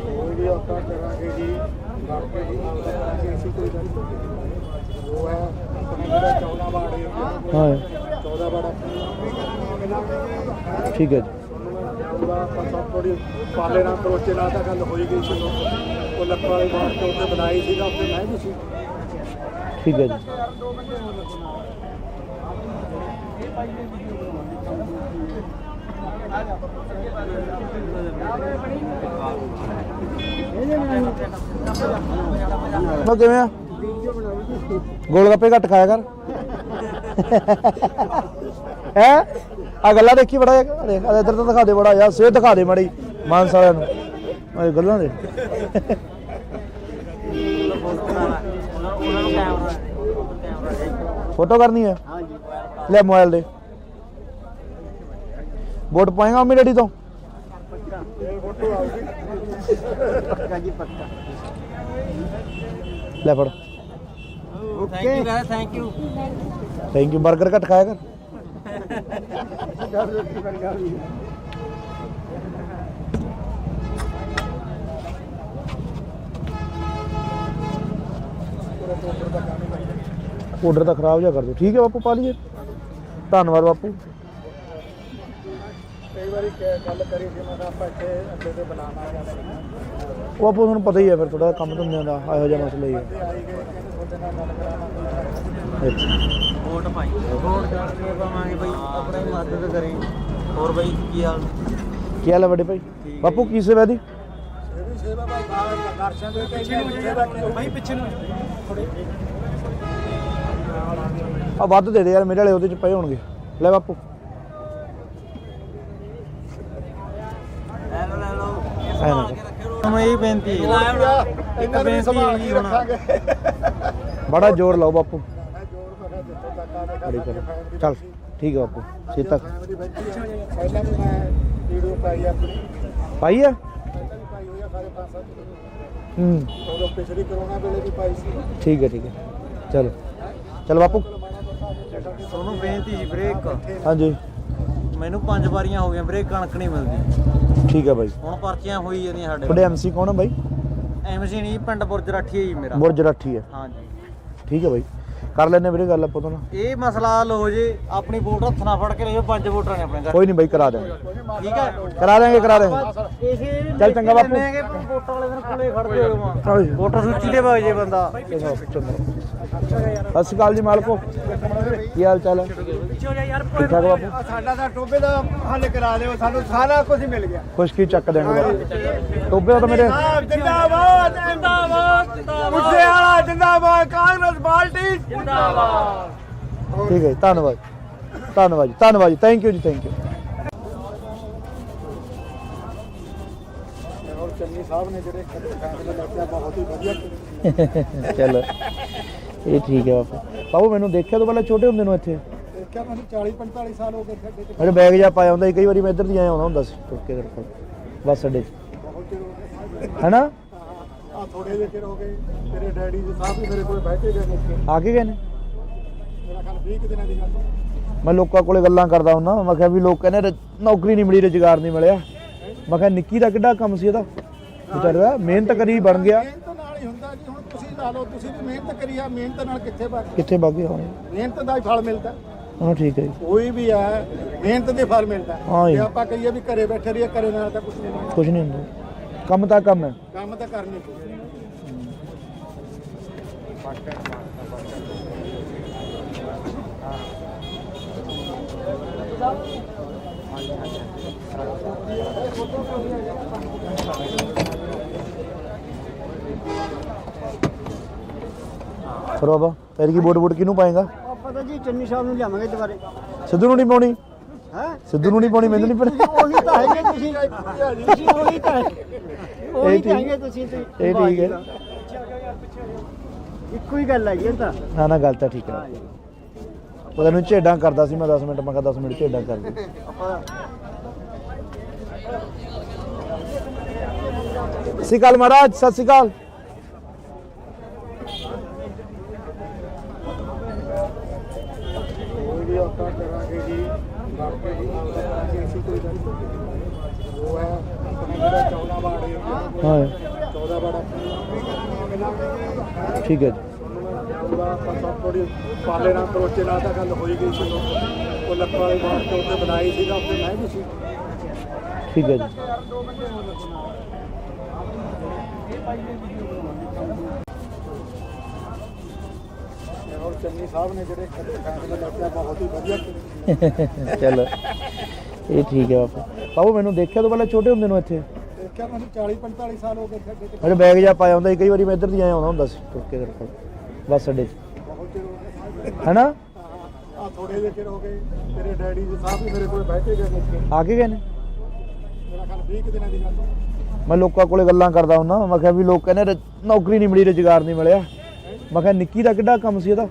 ਕੋਈ ਵੀ ਆਪਾਂ ਕਰਾਂਗੇ ਜੀ, ਬਾਕੀ ਜੀ ਕਰਾਂਗੇ ਅਸੀਂ, ਕੋਈ ਗੱਲ ਨਹੀਂ। ਉਹ ਹੈ ਆਪਣੇ ਜਿਹੜਾ 14 ਵਾਰਡ ਹੈ, ਹਾਂ 14 ਵਾਰਡ ਠੀਕ ਹੈ ਜੀ। ਉਹਦਾ ਆਪਾਂ ਸਭ ਥੋੜੀ ਪਾਲੇ ਨਾਲ ਕਰੋਚੇ ਨਾਲ ਤਾਂ ਗੱਲ ਹੋਈ ਗਈ ਸੀ। ਉਹ ਲੱਖਾਂ ਵਾਲੇ ਬਾਹਰ ਤੋਂ ਉੱਤੇ ਬਣਾਈ ਸੀਗਾ, ਉੱਥੇ ਮੈਂ ਵੀ ਸੀ। ਠੀਕ ਹੈ ਜੀ। ਮੈਂ ਕਿਵੇਂ ਆ? ਗੋਲ ਗੱਪੇ ਘੱਟ ਖਾਇਆ ਕਰ। ਹੈ ਆ ਗੱਲਾਂ ਦੇਖੀ ਬੜਾ ਦੇਖ, ਇੱਧਰ ਤਾਂ ਦਿਖਾ ਦੇ ਬੜਾ ਯਾਰ, ਸਿਹਤ ਦਿਖਾ ਦੇ ਮਾੜੀ ਮਾਨਸ ਵਾਲਿਆਂ ਨੂੰ ਇਹ ਗੱਲਾਂ ਦੇ। ਫੋਟੋ ਕਰਨੀ ਹੈ? ਹਾਂ ਜੀ ਲੈ ਮੋਬਾਈਲ ਦੇ। ਵੋਟ ਪਾਏਗਾ ਮੰਮੀ ਡੈਡੀ ਤੋਂ? ਫੋਟੋ ਆਊਗੀ। ਪੱਕਾ ਜੀ ਪੱਕਾ। ਲੈ ਫੜ। Okay thank you. Thank you. Burger ਘੱਟ ਖਾਇਆ ਕਰ। ਆਰਡਰ ਤਾਂ ਖਰਾਬ ਜਿਹਾ ਕਰ ਦਿਓ। ਠੀਕ ਹੈ ਬਾਪੂ, ਪਾ ਲਈਏ। ਧੰਨਵਾਦ ਬਾਪੂ। ਕਈ ਵਾਰੀ ਗੱਲ ਕਰੀ ਸੀ ਮੈਂ ਕਿਹਾ ਆਪਾਂ ਇੱਥੇ ਅੱਡੇ ਤੇ ਬਣਾਵਾਂਗੇ। ਉਹ ਬਾਪੂ ਤੁਹਾਨੂੰ ਪਤਾ ਹੀ ਹੈ ਫਿਰ ਥੋੜਾ ਕੰਮ ਧੰਦਿਆਂ ਦਾ ਇਹੋ ਜਿਹਾ ਮਸਲਾ ਹੀ ਹੈ। ਆਈ ਗਏ ਕਹਿੰਦੇ ਤੁਹਾਡੇ ਨਾਲ ਗੱਲ ਕਰਾਵਾਂਗੇ। ਅੱਛਾ ਵੋਟ ਪਾਈ ਵੋਟ ਕਰਕੇ ਪਾਵਾਂਗੇ ਬਈ, ਆਪਣੀ ਮਦਦ ਕਰੇ। ਹੋਰ ਬਈ ਕੀ ਹਾਲ? ਕੀ ਹਾਲ ਹੈ ਵੱਡੇ ਭਾਈ? ਬਾਪੂ ਕੀ ਸੇਵਾ ਦੀ? ਇਹ ਵੀ ਸੇਵਾ ਭਾਈ ਦਰਸ਼ਨ ਦੇ ਕੇ ਭਾਈ ਪਿੱਛੇ ਨੂੰ ਆ ਵੱਧ ਦੇ ਦੇ ਯਾਰ, ਮੇਰੇ ਵਾਲੇ ਉਹਦੇ ਚ ਪਏ ਹੋਣਗੇ। ਲੈ ਬਾਪੂ। ਲੈ ਲਓ ਐ ਨਾ ਹੁਣ ਇਹ ਬੇਨਤੀ ਇਹਨਾਂ ਨੂੰ ਸੰਭਾਲ ਕੇ ਰੱਖਾਂਗੇ। ਬੜਾ ਜ਼ੋਰ ਲਾਓ ਬਾਪੂ। ਮੈਂ ਜੋਰ ਮੈਂ ਜਿੱਥੋਂ ਤੱਕ ਆਵੇ ਬੜੀ ਕਰ ਚੱਲ ਠੀਕ ਹੈ ਬਾਪੂ। ਛੇਤੀ ਤੱਕ ਪਹਿਲਾਂ ਵੀ ਮੈਂ ਵੀਡੀਓ ਪਾਈ ਆਪਣੀ, ਪਾਈ ਹੈ? ਪਹਿਲਾਂ ਵੀ ਪਾਈ ਹੋਈ ਆ ਸਾਰੇ 5-7 ਹੂੰ ਉਦੋਂ ਪਿਛਲੀ ਕਰੋਨਾ ਵੇਲੇ ਵੀ ਪਾਈ ਸੀ। ਠੀਕ ਹੈ ਠੀਕ ਹੈ। ਚਲੋ ਚਲ ਬਾਪੂ। ਤੁਹਾਨੂੰ ਬੇਨਤੀ ਜੀ ਬ੍ਰੇਕ। ਹਾਂਜੀ ਮੈਨੂੰ 5 ਵਾਰੀਆਂ ਹੋ ਗਈਆਂ ਬ੍ਰੇਕ, ਕਣਕ ਨਹੀਂ ਮਿਲਦੀ। ਠੀਕ ਹੈ ਬਾਈ। ਹੁਣ ਪਰਚੀਆਂ ਹੋਈ ਜਾਂਦੀਆਂ ਸਾਡੇ ਤੁਹਾਡੇ ਐਮਸੀ ਕੌਣ ਹੈ ਬਾਈ? ਐਮਸੀ ਨਹੀਂ, ਪਿੰਡ ਬੁਰਜ ਰਾਠੀ ਹੈ ਜੀ ਮੇਰਾ। ਬੁਰਜ ਰਾਠੀ ਹੈ। ਹਾਂ ਜੀ ਠੀਕ ਹੈ ਬਾਈ। ਕਰ ਲੈਣੇ ਵੀਰੇ ਗੱਲ ਆਪਾਂ ਤੋਂ ਨਾ। ਇਹ ਮਸਲਾ ਹੱਲ ਹੋ ਜੇ, ਆਪਣੀ ਵੋਟ ਹੱਥ ਨਾਲ ਫੜ ਕੇ ਲੈ ਜਾਓ, 5 ਵੋਟਰਾਂ ਨੇ ਆਪਣੇ ਘਰ। ਕੋਈ ਨਹੀਂ ਬਾਈ ਕਰਾ ਦੇਵਾਂਗੇ, ਠੀਕ ਹੈ, ਕਰਾ ਦੇਵਾਂਗੇ ਇਸੇ ਚੱਲ ਚੰਗਾ ਬਾਪੂ। ਵੋਟਾਂ ਵਾਲੇ ਦਿਨ ਕੋਲੇ ਖੜਦੇ ਹੋ ਚਲੋ ਜੀ। ਵੋਟਰ ਸੂਚੀ ਦੇ ਵਗ ਜੇ ਬੰਦਾ। ਸਤਿ ਸ਼੍ਰੀ ਅਕਾਲ ਜੀ ਮਾਲਕੋ, ਕੀ ਹਾਲ ਚਾਲ ਹੈ? ਠੀਕ ਠਾਕ ਬਾਪੂ। ਸਾਡਾ ਤਾਂ ਟੋਬੇ ਦਾ ਹੱਲ ਕਰਾ ਦਿਓ, ਸਾਨੂੰ ਸਾਰਾ ਕੁਝ ਮਿਲ ਗਿਆ। ਕੁਛ ਕੀ ਚੱਕ ਦੇਣਗੇ ਬਾਪੂ, ਟੋਬੇ ਦਾ ਤਾਂ ਮੇਰੇ ਜਿੰਦਾਬਾਦ ਜਿੰਦਾਬਾਦ ਮੁੱਸੇ ਵਾਲਾ ਜਿੰਦਾਬਾਦ, ਕਾਂਗਰਸ ਪਾਰਟੀ ਜਿੰਦਾਬਾਦ। ਠੀਕ ਹੈ ਜੀ, ਧੰਨਵਾਦ ਧੰਨਵਾਦ ਜੀ, ਧੰਨਵਾਦ ਜੀ, ਥੈਂਕ ਯੂ ਜੀ, ਥੈਂਕ ਯੂ। ਔਰ ਚੰਨੀ ਸਾਹਿਬ ਨੇ ਜਿਹੜੇ ਫੈਸਲੇ ਲਿਆ ਬਹੁਤ ਹੀ ਵਧੀਆ ਚਲੋ ਇਹ ਠੀਕ ਹੈ ਬਾਪੂ। ਬਾਪੂ ਮੈਨੂੰ ਦੇਖਿਆ ਤੋਂ ਪਹਿਲਾਂ ਛੋਟੇ ਹੁੰਦੇ ਨੂੰ ਇੱਥੇ ਦੇਖਿਆ, ਮੈਨੂੰ 40-45 ਸਾਲ ਹੋ ਗਏ ਸਾਡੇ ਮੇਰੇ ਬੈਗ ਜਾ ਪਾਇਆ ਹੁੰਦਾ ਸੀ, ਕਈ ਵਾਰੀ ਮੈਂ ਇੱਧਰ ਦੀ ਆਇਆ ਆਉਂਦਾ ਹੁੰਦਾ ਸੀ ਤੁਰ ਕੇ ਕੋਲ ਬੱਸ ਅੱਡੇ 'ਚ, ਬਹੁਤ ਚਿਰ ਹੋ ਗਏ। ਹੈਨਾ? ਆ ਥੋੜੇ ਜਿਹੇ ਚਿਰ ਹੋ ਗਏ, ਤੇਰੇ ਡੈਡੀ ਜੀ ਸਾਹਿਬ ਵੀ ਮੇਰੇ ਕੋਲ ਬੈਠੇ ਗਏ ਨੇ। ਆ ਕੇ ਗਏ ਨੇ? ਮੇਰਾ ਖਿਆਲ 20 ਕੁ ਦਿਨਾਂ ਦੀ ਗੱਲ। ਮੈਂ ਲੋਕਾਂ ਕੋਲੇ ਗੱਲਾਂ ਕਰਦਾ ਹੁੰਦਾ, ਮੈਂ ਕਿਹਾ ਵੀ ਲੋਕ ਕਹਿੰਦੇ ਨੌਕਰੀ ਨਹੀਂ ਮਿਲੀ, ਰੁਜ਼ਗਾਰ ਨਹੀਂ ਮਿਲਿਆ। ਮੈਂ ਕਿਹਾ ਨਿੱਕੀ ਦਾ ਕਿੱਡਾ ਕੰਮ ਸੀ ਇਹਦਾ, ਵਿਚਾਰਾ ਮਿਹਨਤ ਕਰੀ ਬਣ ਗਿਆ। ਮਿਹਨਤ ਨਾਲ ਹੀ ਹੁੰਦਾ ਜੀ, ਹੁਣ ਤੁਸੀਂ ਲਾ ਲਓ, ਤੁਸੀਂ ਵੀ ਮਿਹਨਤ ਕਰੀ ਆ, ਮਿਹਨਤ ਨਾਲ ਕਿੱਥੇ ਵਗ ਕਿੱਥੇ ਵਗ ਗਏ ਹੁਣ? ਮਿਹਨਤ ਦਾ ਹੀ ਫਲ ਮਿਲਦਾ। ਹਾਂ ਠੀਕ ਹੈ ਜੀ, ਕੋਈ ਵੀ ਹੈ ਮਿਹਨਤ ਦੇ ਫਲ ਮਿਲਦਾ। ਹਾਂ ਜੀ। ਜੇ ਆਪਾਂ ਕਹੀਏ ਵੀ ਘਰੇ ਬੈਠੇ ਰਹੀਏ, ਘਰੇ ਨਾਲ ਤਾਂ ਕੁਝ ਨਹੀਂ ਮਿਲਦਾ। ਕੁਝ ਨਹੀਂ ਹੁੰਦਾ, ਕੰਮ ਤਾਂ ਕੰਮ ਹੈ। ਕੰਮ ਤਾਂ ਕਰਨੀ ਪਊ। ਫਿਰ ਬਾਬਾ ਫਿਰ ਕੀ ਵੋਟ ਕਿਹਨੂੰ ਪਾਏਗਾ? ਆਪਾਂ ਤਾਂ ਜੀ ਚੰਨੀ ਸਾਹਿਬ ਨੂੰ ਲਿਆਵਾਂਗੇ ਦੁਬਾਰੇ। ਸਿੱਧੂ ਨੂੰ ਨਹੀਂ ਪਾਉਣੀ? ਹੈ ਸਿੱਧੂ ਨੂੰ ਨਹੀਂ ਪਾਉਣੀ, ਮੈਨੂੰ ਨਹੀਂ ਪਤਾ। ਉਹੀ ਤਾਂ ਹੈਗੇ ਤੁਸੀਂ, ਤੁਸੀਂ ਉਹੀ ਤਾਂ ਉਹੀ ਤਾਂ ਹੈਗੇ ਤੁਸੀਂ। ਇਹ ਠੀਕ ਹੈ, ਇੱਕੋ ਹੀ ਗੱਲ ਹੈਗੀ ਇਹ ਤਾਂ। ਨਾ ਨਾ ਗੱਲ ਤਾਂ ਠੀਕ ਹੈ। ਉਹਦਾ ਨੂੰ ਝੇਡਾਂ ਕਰਦਾ ਸੀ ਮੈਂ 10 ਮਿੰਟ, ਮੈਂ ਕਿਹਾ 10 ਮਿੰਟ ਝੇਡਾਂ ਕਰ ਦੇ। ਸਤਿ ਸ਼੍ਰੀ ਅਕਾਲ ਮਹਾਰਾਜ, ਸਤਿ ਸ਼੍ਰੀ ਅਕਾਲ। ਕੋਈ ਵੀ ਆਪਾਂ ਕਰਾਂਗੇ ਜੀ, ਬਾਕੀ ਜੀ ਅਸੀਂ ਕੋਈ ਗੱਲ ਨਹੀਂ। ਉਹ ਹੈ ਆਪਣਾ ਜਿਹੜਾ 14 ਵਾਰਡ ਹੈ, ਹਾਂ 14 ਵਾਰਡ ਠੀਕ ਹੈ ਜੀ, ਆਪਾਂ ਸਭ ਥੋੜੀ ਪਾਲੇ ਨਾਲ ਕਰੋਚੇ ਨਾਲ ਤਾਂ ਗੱਲ ਹੋਈ ਗਈ ਸੀ। ਉਹ ਲੱਖਾਂ ਵਾਲੇ ਬਾਹਰ ਤੋਂ ਉੱਤੇ ਬਣਾਈ ਸੀਗਾ, ਉੱਤੇ ਮੈਂ ਵੀ ਸੀ। ਠੀਕ ਹੈ ਜੀ। ਔਰ ਚੰਨੀ ਸਾਹਿਬ ਨੇ ਜਿਹੜੇ ਫੈਸਲੇ ਲਿਆ ਬਹੁਤ ਹੀ ਵਧੀਆ। ਚਲੋ ਇਹ ਠੀਕ ਹੈ ਬਾਪੂ। ਬਾਪੂ ਮੈਨੂੰ ਦੇਖਿਆ ਤੋਂ ਪਹਿਲਾਂ ਛੋਟੇ ਹੁੰਦੇ ਨੂੰ ਇੱਥੇ ਦੇਖਿਆ, ਮੈਨੂੰ 40-45 ਸਾਲ ਹੋ ਗਏ ਸਾਡੇ। ਮੇਰੇ ਬੈਗ ਜਾ ਪਾਇਆ ਹੁੰਦਾ ਸੀ, ਕਈ ਵਾਰੀ ਮੈਂ ਇੱਧਰ ਦੀ ਆਇਆ ਆਉਂਦਾ ਹੁੰਦਾ ਸੀ ਤੁਰ ਕੇ ਕੋਲ ਬੱਸ ਅੱਡੇ 'ਚ, ਬਹੁਤ ਚਿਰ ਹੋ ਗਏ। ਹੈਨਾ? ਆ ਥੋੜੇ ਜਿਹੇ ਚਿਰ ਹੋ ਗਏ, ਤੇਰੇ ਡੈਡੀ ਜੀ ਸਾਹਿਬ ਵੀ ਮੇਰੇ ਕੋਲ ਬੈਠੇ ਗਏ ਨੇ। ਆ ਕੇ ਗਏ ਨੇ? ਮੇਰਾ ਖਿਆਲ 20 ਕੁ ਦਿਨਾਂ ਦੀ ਗੱਲ। ਮੈਂ ਲੋਕਾਂ ਕੋਲੇ ਗੱਲਾਂ ਕਰਦਾ ਹੁੰਦਾ, ਮੈਂ ਕਿਹਾ ਵੀ ਲੋਕ ਕਹਿੰਦੇ ਨੌਕਰੀ ਨਹੀਂ ਮਿਲੀ, ਰੁਜ਼ਗਾਰ ਨਹੀਂ ਮਿਲਿਆ। ਮੈਂ ਕਿਹਾ ਨਿੱਕੀ ਦਾ ਕਿੱਡਾ ਕੰਮ ਸੀ ਇਹਦਾ,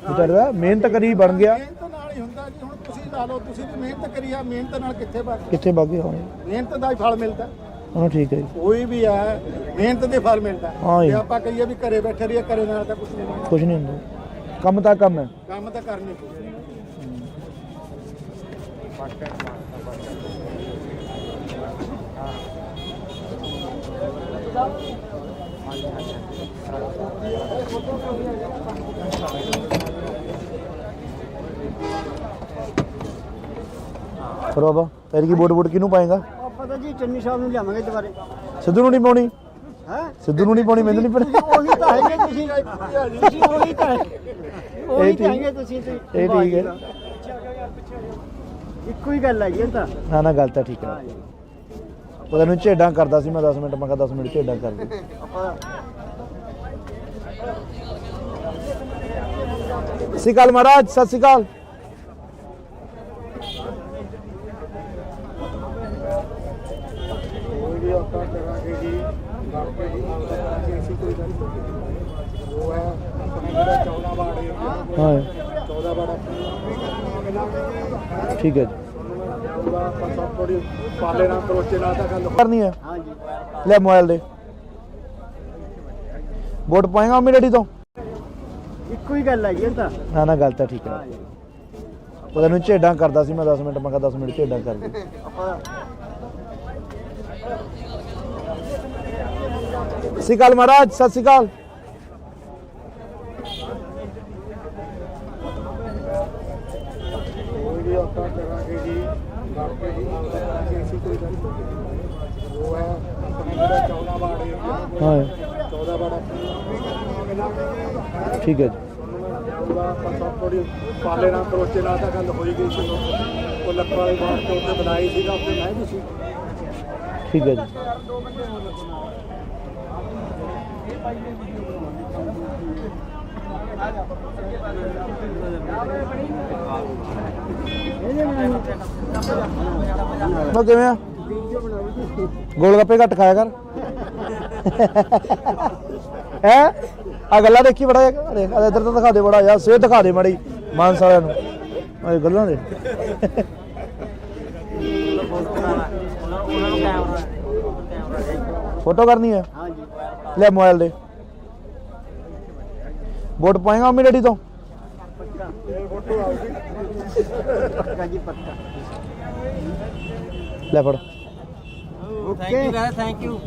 ਵਿਚਾਰਾ ਮਿਹਨਤ ਕਰੀ ਬਣ ਗਿਆ। ਮਿਹਨਤ ਨਾਲ ਹੀ ਹੁੰਦਾ ਜੀ, ਹੁਣ ਤੁਸੀਂ ਲਾ ਲਓ, ਤੁਸੀਂ ਵੀ ਮਿਹਨਤ ਕਰੀ ਆ, ਮਿਹਨਤ ਨਾਲ ਕਿੱਥੇ ਵਗ ਕਿੱਥੇ ਵਗ ਗਏ ਹੁਣ? ਮਿਹਨਤ ਦਾ ਹੀ ਫਲ ਮਿਲਦਾ। ਹਾਂ ਠੀਕ ਹੈ ਜੀ, ਕੋਈ ਵੀ ਹੈ ਮਿਹਨਤ ਦੇ ਫਲ ਮਿਲਦਾ। ਹਾਂ ਜੀ। ਜੇ ਆਪਾਂ ਕਹੀਏ ਵੀ ਘਰੇ ਬੈਠੇ ਰਹੀਏ, ਘਰੇ ਨਾਲ ਤਾਂ ਕੁਝ ਨਹੀਂ ਮਿਲਦਾ। ਕੁਝ ਨਹੀਂ ਹੁੰਦਾ, ਕੰਮ ਤਾਂ ਕੰਮ ਹੈ। ਕੰਮ ਤਾਂ ਕਰਨੀ ਪਊ। ਫਿਰ ਬਾਬਾ ਫਿਰ ਕੀ ਵੋਟ ਕਿਹਨੂੰ ਪਾਏਗਾ? ਆਪਾਂ ਤਾਂ ਜੀ ਚੰਨੀ ਸਾਹਿਬ ਨੂੰ ਲਿਆਵਾਂਗੇ ਦੁਬਾਰੇ। ਸਿੱਧੂ ਨੂੰ ਨਹੀਂ ਪਾਉਣੀ? ਹੈ ਸਿੱਧੂ ਨੂੰ ਨਹੀਂ ਪਾਉਣੀ, ਮੈਨੂੰ ਨਹੀਂ ਪਤਾ। ਉਹੀ ਤਾਂ ਹੈਗੇ ਤੁਸੀਂ, ਤੁਸੀਂ ਉਹੀ ਤਾਂ ਉਹੀ ਤਾਂ ਹੈਗੇ ਤੁਸੀਂ। ਇਹ ਠੀਕ ਹੈ, ਇੱਕੋ ਹੀ ਗੱਲ ਹੈਗੀ ਇਹ ਤਾਂ। ਨਾ ਨਾ ਗੱਲ ਤਾਂ ਠੀਕ ਹੈ। ਉਹਦਾ ਨੂੰ ਝੇਡਾਂ ਕਰਦਾ ਸੀ ਮੈਂ 10 ਮਿੰਟ, ਮੈਂ ਕਿਹਾ 10 ਮਿੰਟ ਝੇਡਾਂ ਕਰ ਦੇ। ਸਤਿ ਸ਼੍ਰੀ ਅਕਾਲ ਮਹਾਰਾਜ, ਸਤਿ ਸ਼੍ਰੀ ਅਕਾਲ। ਕੋਈ ਵੀ ਆਪਾਂ ਕਰਾਂਗੇ ਜੀ, ਬਾਕੀ ਜੀ ਅਸੀਂ ਕੋਈ ਗੱਲ ਨਹੀਂ। ਉਹ ਹੈ ਆਪਣਾ ਜਿਹੜਾ 14 ਵਾਰਡ ਹੈ, ਹਾਂ 14 ਵਾਰਡ ਠੀਕ ਹੈ ਜੀ, ਆਪਾਂ ਸਭ ਥੋੜੀ ਪਾਲੇ ਨਾਲ ਕਰੋਚੇ ਨਾਲ ਤਾਂ ਗੱਲ ਕਰਨੀ ਹੈ। ਹਾਂਜੀ ਲੈ ਮੋਬਾਈਲ ਦੇ ਵੋਟ ਪਾਏਗਾ ਮੰਮੀ ਡੈਡੀ ਤੋਂ? ਇੱਕੋ ਹੀ ਗੱਲ ਹੈਗੀ ਇਹ ਤਾਂ। ਨਾ ਨਾ ਗੱਲ ਤਾਂ ਠੀਕ ਹੈ। ਉਹਦਾ ਨੂੰ ਝੇਡਾਂ ਕਰਦਾ ਸੀ ਮੈਂ 10 ਮਿੰਟ, ਮੈਂ ਕਿਹਾ 10 ਮਿੰਟ ਝੇਡਾਂ ਕਰ ਦੇ। ਸਤਿ ਸ਼੍ਰੀ ਅਕਾਲ ਮਹਾਰਾਜ, ਸਤਿ ਸ਼੍ਰੀ ਅਕਾਲ। वो है अपने 14 वार्ड एरिया हाँ 14 वार्ड ठीक है जी परसों थोड़ी पाले ਨਾਲ ਕਰੋਚੇ ਨਾਲ ਤਾਂ ਗੱਲ ਹੋਈ ਗਈ ਸੀ ਉਹ ਲੱਖਾਂ ਵਾਲੀ ਬਾਤ ਤੇ ਉੱਤੇ ਬਣਾਈ ਸੀਗਾ ਉੱਤੇ ਮੈਂ ਵੀ ਸੀ ठीक है जी ਮੈਂ ਕਿਵੇਂ ਆ ਗੋਲ ਗੱਪੇ ਘੱਟ ਖਾਇਆ ਕਰ ਹੈ ਆ ਗੱਲਾਂ ਦੇਖੀ ਬੜਾ ਇੱਧਰ ਤਾਂ ਦਿਖਾ ਦੇ ਬੜਾ ਯਾਰ ਸਿਹਤ ਦਿਖਾ ਦੇ ਮਾੜੀ ਮਾਨਸ ਵਾਲਿਆਂ ਨੂੰ ਇਹ ਗੱਲਾਂ ਦੇ ਉਹਨਾਂ ਨੂੰ ਕੈਮਰਾ ਫੋਟੋ ਕਰਨੀ ਹੈ ਹਾਂਜੀ ਲੈ ਮੋਬਾਈਲ ਦੇ ਵੋਟ ਪਾਏਗਾ ਮੰਮੀ ਡੈਡੀ ਤੋਂ ਪੱਕਾ ਜੀ ਪੱਕਾ ਲੈ ਫੜ ਥੈਂਕ ਯੂ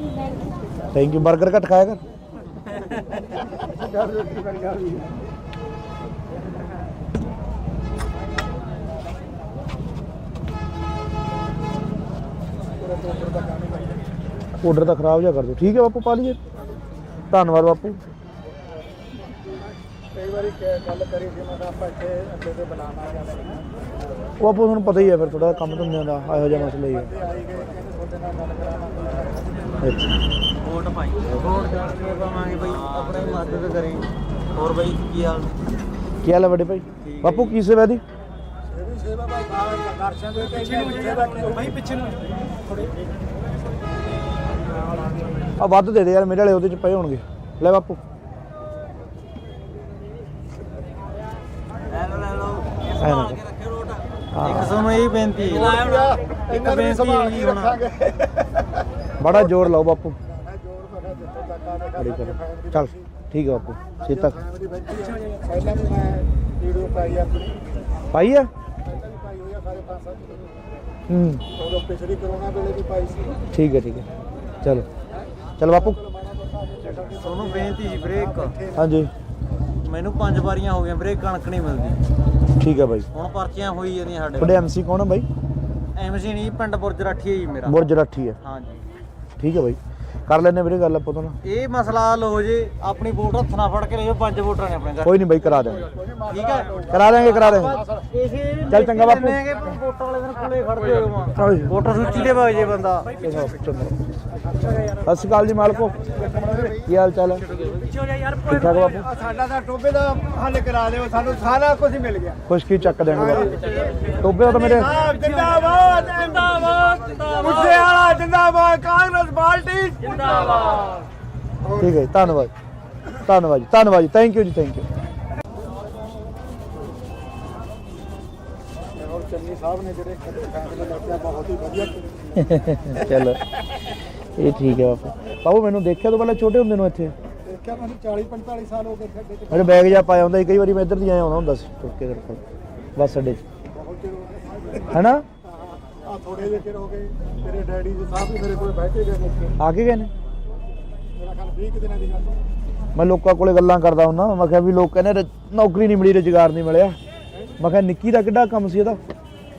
ਥੈਂਕ ਯੂ 버ਗਰ ਘੱਟ ਖਾਇਆ ਕਰ ਆਰਡਰ ਤਾਂ ਖਰਾਬ ਜਿਹਾ ਕਰ ਦਿਓ ਠੀਕ ਹੈ ਬਾਪੂ ਪਾ ਲਈਏ ਧੰਨਵਾਦ ਬਾਪੂ ਕਈ ਵਾਰੀ ਗੱਲ ਕਰੀ ਸੀ ਮੈਂ ਆਪਾਂ ਇੱਥੇ ਅੱਡੇ ਤੇ ਬੁਲਾਣਾ ਜਾਂ ਉਹ ਬਾਪੂ ਤੁਹਾਨੂੰ ਪਤਾ ਹੀ ਹੈ ਫਿਰ ਥੋੜਾ ਕੰਮ ਧੰਦਿਆਂ ਦਾ ਇਹੋ ਜਿਹਾ ਮਸਲਾ ਹੀ ਹੈ ਆਈ ਗਏ ਕਹਿੰਦੇ ਤੁਹਾਡੇ ਨਾਲ ਗੱਲ ਕਰਾਉਣਾ ਅੱਛਾ ਵੋਟ ਪਾਈ ਵੋਟ ਜਾਣ ਪਾਵਾਂਗੇ ਬਈ ਆਪਣੀ ਮਦਦ ਕਰੇ ਹੋਰ ਬਈ ਕੀ ਹਾਲ ਕੀ ਹਾਲ ਹੈ ਵੱਡੇ ਭਾਈ ਬਾਪੂ ਕੀ ਸੇਵਾ ਦੀ ਇਹ ਵੀ ਸੇਵਾ ਭਾਈ ਦਰਸ਼ਨ ਦੇ ਕੇ ਸੇਵਾ ਕੀ ਭਾਈ ਪਿੱਛੇ ਨੂੰ ਆ ਵੱਧ ਦੇ ਦੇ ਯਾਰ ਮੇਰੇ ਵਾਲੇ ਉਹਦੇ ਚ ਪਏ ਹੋਣਗੇ ਲੈ ਬਾਪੂ ਲੈ ਲਓ ਐ ਨਾ ਰੱਖੇ ਰੋਟ ਹਾਂ। ਇੱਕ ਸਾਨੂੰ ਇਹ ਬੇਨਤੀ ਇੱਕ ਬੇਨਤੀ ਹੈਗੀ ਹੁਣ ਬੜਾ ਜ਼ੋਰ ਲਾਓ ਬਾਪੂ ਮੈਂ ਜੋਰ ਬਗਾ ਜਿੱਥੇ ਤੱਕ ਆ ਬੜੀ ਕਰ ਚੱਲ ਠੀਕ ਹੈ ਬਾਪੂ ਸੀਤਾ ਪਹਿਲਾਂ ਵੀ ਮੈਂ ਵੀਡੀਓ ਪਾਈ ਆਪਣੀ ਪਾਈ ਆ ਪਹਿਲਾਂ ਵੀ ਪਾਈ ਹੋਈ ਆ ਸਾਰੇ 5-7 ਹੂੰ ਉਦੋਂ ਪਿਛਲੀ ਕਰੋਨਾ ਵੇਲੇ ਵੀ ਪਾਈ ਸੀ ਠੀਕ ਹੈ ਚਲੋ ਚਲ ਬਾਪੂ ਤੁਹਾਨੂੰ ਬੇਨਤੀ ਜੀ ਬ੍ਰੇਕ ਹਾਂਜੀ ਮੈਨੂੰ 5 ਵਾਰੀਆਂ ਹੋ ਗਈਆਂ ਬ੍ਰੇਕ ਕਣਕ ਨਹੀਂ ਮਿਲਦੀ ਠੀਕ ਹੈ ਬਾਈ ਹੁਣ ਪਰਚੀਆਂ ਹੋਈ ਜਾਂਦੀਆਂ ਸਾਡੇ ਤੁਹਾਡੇ ਐਮਸੀ ਕੌਣ ਹੈ ਬਾਈ ਐਮਸੀ ਨਹੀਂ ਪਿੰਡ ਬੁਰਜ ਰਾਠੀ ਹੈ ਜੀ ਮੇਰਾ ਬੁਰਜ ਰਾਠੀ ਹੈ ਹਾਂਜੀ ਠੀਕ ਹੈ ਬਾਈ ਕਰ ਲੈਣੇ ਵੀਰੇ ਗੱਲ ਆਪਾਂ ਤੋਂ ਨਾ ਇਹ ਮਸਲਾ ਹੱਲ ਹੋ ਜੇ ਆਪਣੀ ਵੋਟ ਹੱਥ ਨਾਲ ਫੜ ਕੇ ਲੈ ਜਾਓ 5 ਵੋਟਰਾਂ ਨੇ ਆਪਣੇ ਘਰ ਕੋਈ ਨਹੀਂ ਬਾਈ ਕਰਾ ਦੇਵਾਂਗੇ ਠੀਕ ਹੈ ਕਰਾ ਦੇਵਾਂਗੇ ਇਸੇ ਚੱਲ ਚੰਗਾ ਬਾਪੂ। ਵੋਟਾਂ ਵਾਲੇ ਦਿਨ ਕੋਲੇ ਖੜਦੇ ਹੋ ਹਾਂਜੀ। ਵੋਟਰ ਸੂਚੀ ਦੇ ਵਗ ਜੇ ਬੰਦਾ ਚੰਗਾ ਸਤਿ ਸ਼੍ਰੀ ਅਕਾਲ ਜੀ ਮਾਲਕੋ ਕੀ ਹਾਲ ਚਾਲ ਹੈ ਠੀਕ ਠਾਕ ਬਾਪੂ ਸਾਡਾ ਤਾਂ ਟੋਬੇ ਦਾ ਹੱਲ ਕਰਾ ਦਿਓ ਸਾਨੂੰ ਸਾਰਾ ਕੁਝ ਮਿਲ ਗਿਆ ਖੁਸ਼ਕੀ ਚੱਕ ਦੇਣਗੇ ਬਾਪੂ ਟੋਬੇ ਦਾ ਤਾਂ ਮੇਰੇ ਜਿੰਦਾਬਾਦ ਜਿੰਦਾਬਾਦ ਮੁੱਦੇ ਵਾਲਾ ਜਿੰਦਾਬਾਦ ਕਾਂਗਰਸ ਪਾਰਟੀ ਜਿੰਦਾਬਾਦ ਠੀਕ ਹੈ ਜੀ, ਧੰਨਵਾਦ ਜੀ ਥੈਂਕ ਯੂ ਜੀ ਥੈਂਕ ਯੂ ਔਰ ਚੰਨੀ ਸਾਹਿਬ ਨੇ ਜਿਹੜੇ ਫੈਸਲੇ ਲਿਆ ਬਹੁਤ ਹੀ ਵਧੀਆ ਚਲੋ ਇਹ ਠੀਕ ਹੈ ਬਾਪੂ ਮੈਨੂੰ ਦੇਖਿਆ ਤੋਂ ਪਹਿਲਾਂ ਛੋਟੇ ਹੁੰਦੇ ਨੂੰ ਇੱਥੇ ਦੇਖਿਆ ਮੈਨੂੰ 40-45 ਸਾਲ ਹੋ ਗਏ ਖੱਡੇ ਤੇ ਮੇਰੇ ਬੈਗ ਜਾ ਪਾਇਆ ਹੁੰਦਾ ਸੀ ਕਈ ਵਾਰੀ ਮੈਂ ਇੱਧਰ ਦੀ ਆਇਆ ਹੁੰਦਾ ਸੀ ਟੁੱਟ ਕੇ ਤੇਰੇ ਕੋਲ ਬੱਸ ਅੱਡੇ 'ਚ ਬਹੁਤ ਚਿਰ ਹੋ ਗਿਆ ਹੈਨਾ ਆ ਥੋੜੇ ਜਿਹੇ ਚਿਰ ਹੋ ਗਏ ਤੇਰੇ ਡੈਡੀ ਜੀ ਸਾਹਿਬ ਵੀ ਮੇਰੇ ਕੋਲ ਬਹਿ ਕੇ ਗਏ ਮੁੱਕੇ ਆ ਕੇ ਗਏ ਨੇ ਮੇਰਾ ਖਿਆਲ 20 ਕੁ ਦਿਨਾਂ ਦੀ ਗੱਲ ਮੈਂ ਲੋਕਾਂ ਕੋਲੇ ਗੱਲਾਂ ਕਰਦਾ ਹੁੰਦਾ ਮੈਂ ਕਿਹਾ ਵੀ ਲੋਕ ਕਹਿੰਦੇ ਨੌਕਰੀ ਨਹੀਂ ਮਿਲੀ ਰੁਜ਼ਗਾਰ ਨਹੀਂ ਮਿਲਿਆ ਮੈਂ ਕਿਹਾ ਨਿੱਕੀ ਦਾ ਕਿੱਡਾ ਕੰਮ ਸੀ ਇਹਦਾ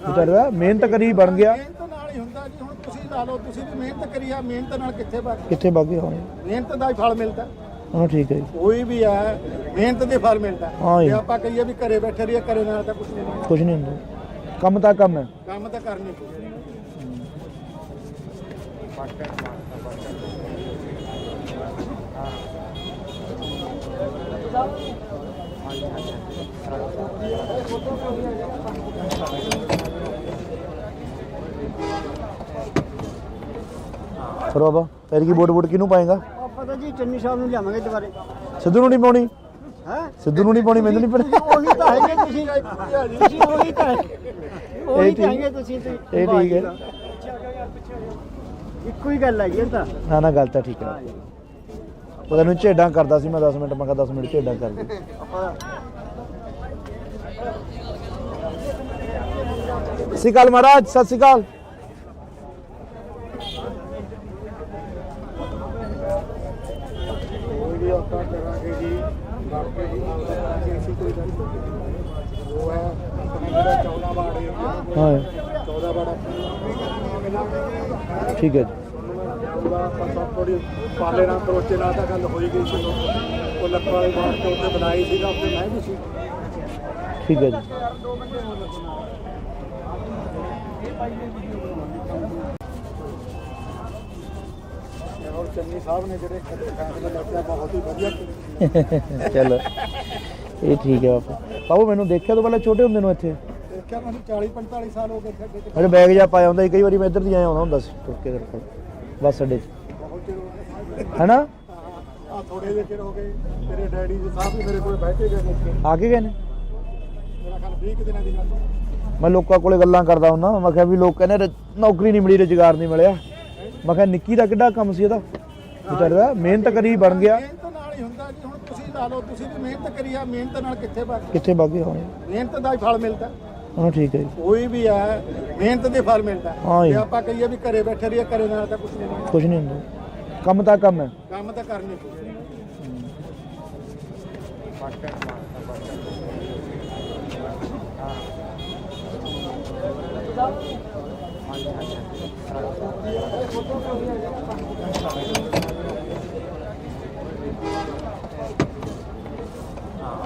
ਵਿਚਾਰਾ ਮਿਹਨਤ ਕਰੀ ਬਣ ਗਿਆ ਮਿਹਨਤ ਨਾਲ ਹੀ ਹੁੰਦਾ ਜੀ ਹੁਣ ਤੁਸੀਂ ਲਾ ਲਓ ਤੁਸੀਂ ਵੀ ਮਿਹਨਤ ਕਰੀ ਆ ਮਿਹਨਤ ਨਾਲ ਕਿੱਥੇ ਬਣ ਕਿੱਥੇ ਬਾਗੇ ਹੋਣੇ ਮਿਹਨਤ ਦਾ ਹੀ ਫਲ ਮਿਲਦਾ ਹਾਂ ਠੀਕ ਹੈ ਜੀ ਕੋਈ ਵੀ ਹੈ ਮਿਹਨਤ ਦੇ ਫਲ ਮਿਲਦਾ ਹਾਂ ਜੀ। ਜੇ ਆਪਾਂ ਕਹੀਏ ਵੀ ਘਰੇ ਬੈਠੇ ਰਹੀਏ ਘਰੇ ਨਾਲ ਤਾਂ ਕੁਝ ਨਹੀਂ ਕੁਝ ਨਹੀਂ ਹੁੰਦਾ ਕੰਮ ਤਾਂ ਕੰਮ ਹੈ ਕੰਮ ਤਾਂ ਕਰਨੀ ਪਊ ਫਿਰ ਬਾਬਾ ਫਿਰ ਕੀ ਵੋਟ ਕਿਹਨੂੰ ਪਾਏਗਾ ਆਪਾਂ ਤਾਂ ਜੀ ਚੰਨੀ ਸਾਹਿਬ ਨੂੰ ਲਿਆਵਾਂਗੇ ਦੁਬਾਰੇ ਸਿੱਧੂ ਨੂੰ ਨਹੀਂ ਪਾਉਣੀ ਹੈ ਸਿੱਧੂ ਨੂੰ ਨਹੀਂ ਪਾਉਣੀ ਮੈਨੂੰ ਨਹੀਂ ਪਤਾ ਉਹੀ ਤਾਂ ਹੈਗੇ ਤੁਸੀਂ ਉਹੀ ਤਾਂ ਉਹੀ ਠੀਕ- ਤਾਂ ਹੈਗੇ ਤੁਸੀਂ ਇਹ ਠੀਕ ਹੈ ਇੱਕੋ ਹੀ ਗੱਲ ਹੈ ਇਹ ਤਾਂ ਨਾ ਗੱਲ ਤਾਂ ਠੀਕ ਹੈ ਉਹ ਤੈਨੂੰ ਝੇਡਾਂ ਕਰਦਾ ਸੀ ਮੈਂ 10 ਮਿੰਟ ਮੈਂ ਕਿਹਾ 10 ਮਿੰਟ ਝੇਡਾਂ ਕਰ ਦੇ ਸਤਿ ਸ਼੍ਰੀ ਅਕਾਲ ਮਹਾਰਾਜ ਸਤਿ ਸ਼੍ਰੀ ਅਕਾਲ ਵੀ ਆਪਾਂ ਕਰਾਂਗੇ ਜੀ ਬਾਕੀ ਜੀ ਕਰਾਂਗੇ ਅਸੀਂ ਕੋਈ ਗੱਲ ਨਹੀਂ ਉਹ ਹੈ ਆਪਣੇ ਜਿਹੜਾ 14 ਵਾਰਡ ਏਰੀਆ ਹਾਂ 14 ਵਾਰਡ ਠੀਕ ਹੈ ਜੀ ਜਾਊਗਾ ਪਰਸੋਂ ਥੋੜੀ ਪਾਲੇ ਨਾਲ ਕਰੋਚੇ ਨਾਲ ਤਾਂ ਗੱਲ ਹੋਈ ਗਈ ਸੀ ਉਹ ਲੱਕੜ ਵਾਲੀ ਬਾਤ ਤੇ ਉੱਤੇ ਬਣਾਈ ਸੀਗਾ ਉੱਤੇ ਮੈਂ ਵੀ ਸੀ ਠੀਕ ਹੈ ਜੀ ਔਰ ਚੰਨੀ ਸਾਹਿਬ ਨੇ ਜਿਹੜੇ ਫੈਸਲੇ ਲਿਆ ਬਹੁਤ ਹੀ ਵਧੀਆ ਕੀਤੇ। ਚਲੋ ਇਹ ਠੀਕ ਹੈ ਬਾਪੂ। ਬਾਪੂ ਮੈਨੂੰ ਦੇਖਿਆ ਤੋਂ ਪਹਿਲਾਂ ਛੋਟੇ ਹੁੰਦੇ ਨੂੰ ਇੱਥੇ ਦੇਖਿਆ ਮੈਨੂੰ 40-45 ਸਾਲ ਹੋ ਗਏ ਸਾਡੇ ਤੇ ਅਰੇ ਬੈਗ ਜਾ ਪਾਇਆ ਹੁੰਦਾ ਸੀ, ਕਈ ਵਾਰੀ ਮੈਂ ਇੱਧਰ ਦੀ ਆਇਆ ਹੁੰਦਾ ਸੀ ਤੁਰ ਕੇ ਕਰਕੇ ਬੱਸ ਅੱਡੇ 'ਚ ਬਹੁਤ ਚਿਰ ਹੋ ਗਏ ਹੈਨਾ ਆ ਥੋੜੇ ਜਿਹੇ ਚਿਰ ਹੋ ਗਏ ਤੇਰੇ ਡੈਡੀ ਜੀ ਸਾਹਿਬ ਵੀ ਮੇਰੇ ਕੋਲ ਬੈਠੇ ਗਏ ਨੇ ਆ ਕੇ ਗਏ ਨੇ। ਮੇਰਾ ਖਿਆਲ 20 ਕੁ ਦਿਨਾਂ ਦੀ ਗੱਲ ਮੈਂ ਲੋਕਾਂ ਕੋਲੇ ਗੱਲਾਂ ਕਰਦਾ ਹੁੰਦਾ, ਮੈਂ ਕਿਹਾ ਵੀ ਲੋਕ ਕਹਿੰਦੇ ਨੌਕਰੀ ਨਹੀਂ ਮਿਲੀ, ਰੁਜ਼ਗਾਰ ਨਹੀਂ ਮਿਲਿਆ। ਮੈਂ ਕਿਹਾ ਨਿੱਕੀ ਦਾ ਕਿੱਡਾ ਕੰਮ ਸੀ ਇਹਦਾ, ਵਿਚਾਰੇ ਦਾ ਮਿਹਨਤ ਕਰੀ ਬਣ ਗਿਆ। ਮਿਹਨਤ ਨਾਲ ਹੀ ਹੁੰਦਾ ਜੀ। ਹੁਣ ਤੁਸੀਂ ਲਾ ਲਓ, ਤੁਸੀਂ ਵੀ ਮਿਹਨਤ ਕਰੀ ਆ, ਮਿਹਨਤ ਨਾਲ ਕਿੱਥੇ ਵਗ ਕਿੱਥੇ ਬਾਗੇ ਹੋਣੇ। ਮਿਹਨਤ ਦਾ ਹੀ ਫਲ ਮਿਲਦਾ। ਹਾਂ ਠੀਕ ਹੈ ਜੀ, ਕੋਈ ਵੀ ਹੈ ਮਿਹਨਤ ਦੇ ਫਲ ਮਿਲਦਾ। ਹਾਂ ਜੀ। ਜੇ ਆਪਾਂ ਕਹੀਏ ਵੀ ਘਰੇ ਬੈਠੇ ਰਹੀਏ, ਘਰੇ ਨਾਲ ਤਾਂ ਕੁਝ ਨਹੀਂ ਕੁਝ ਨਹੀਂ ਹੁੰਦਾ, ਕੰਮ ਤਾਂ ਕੰਮ ਹੈ। ਕੰਮ ਤਾਂ ਕਰਨੀ ਪਊਗਾ।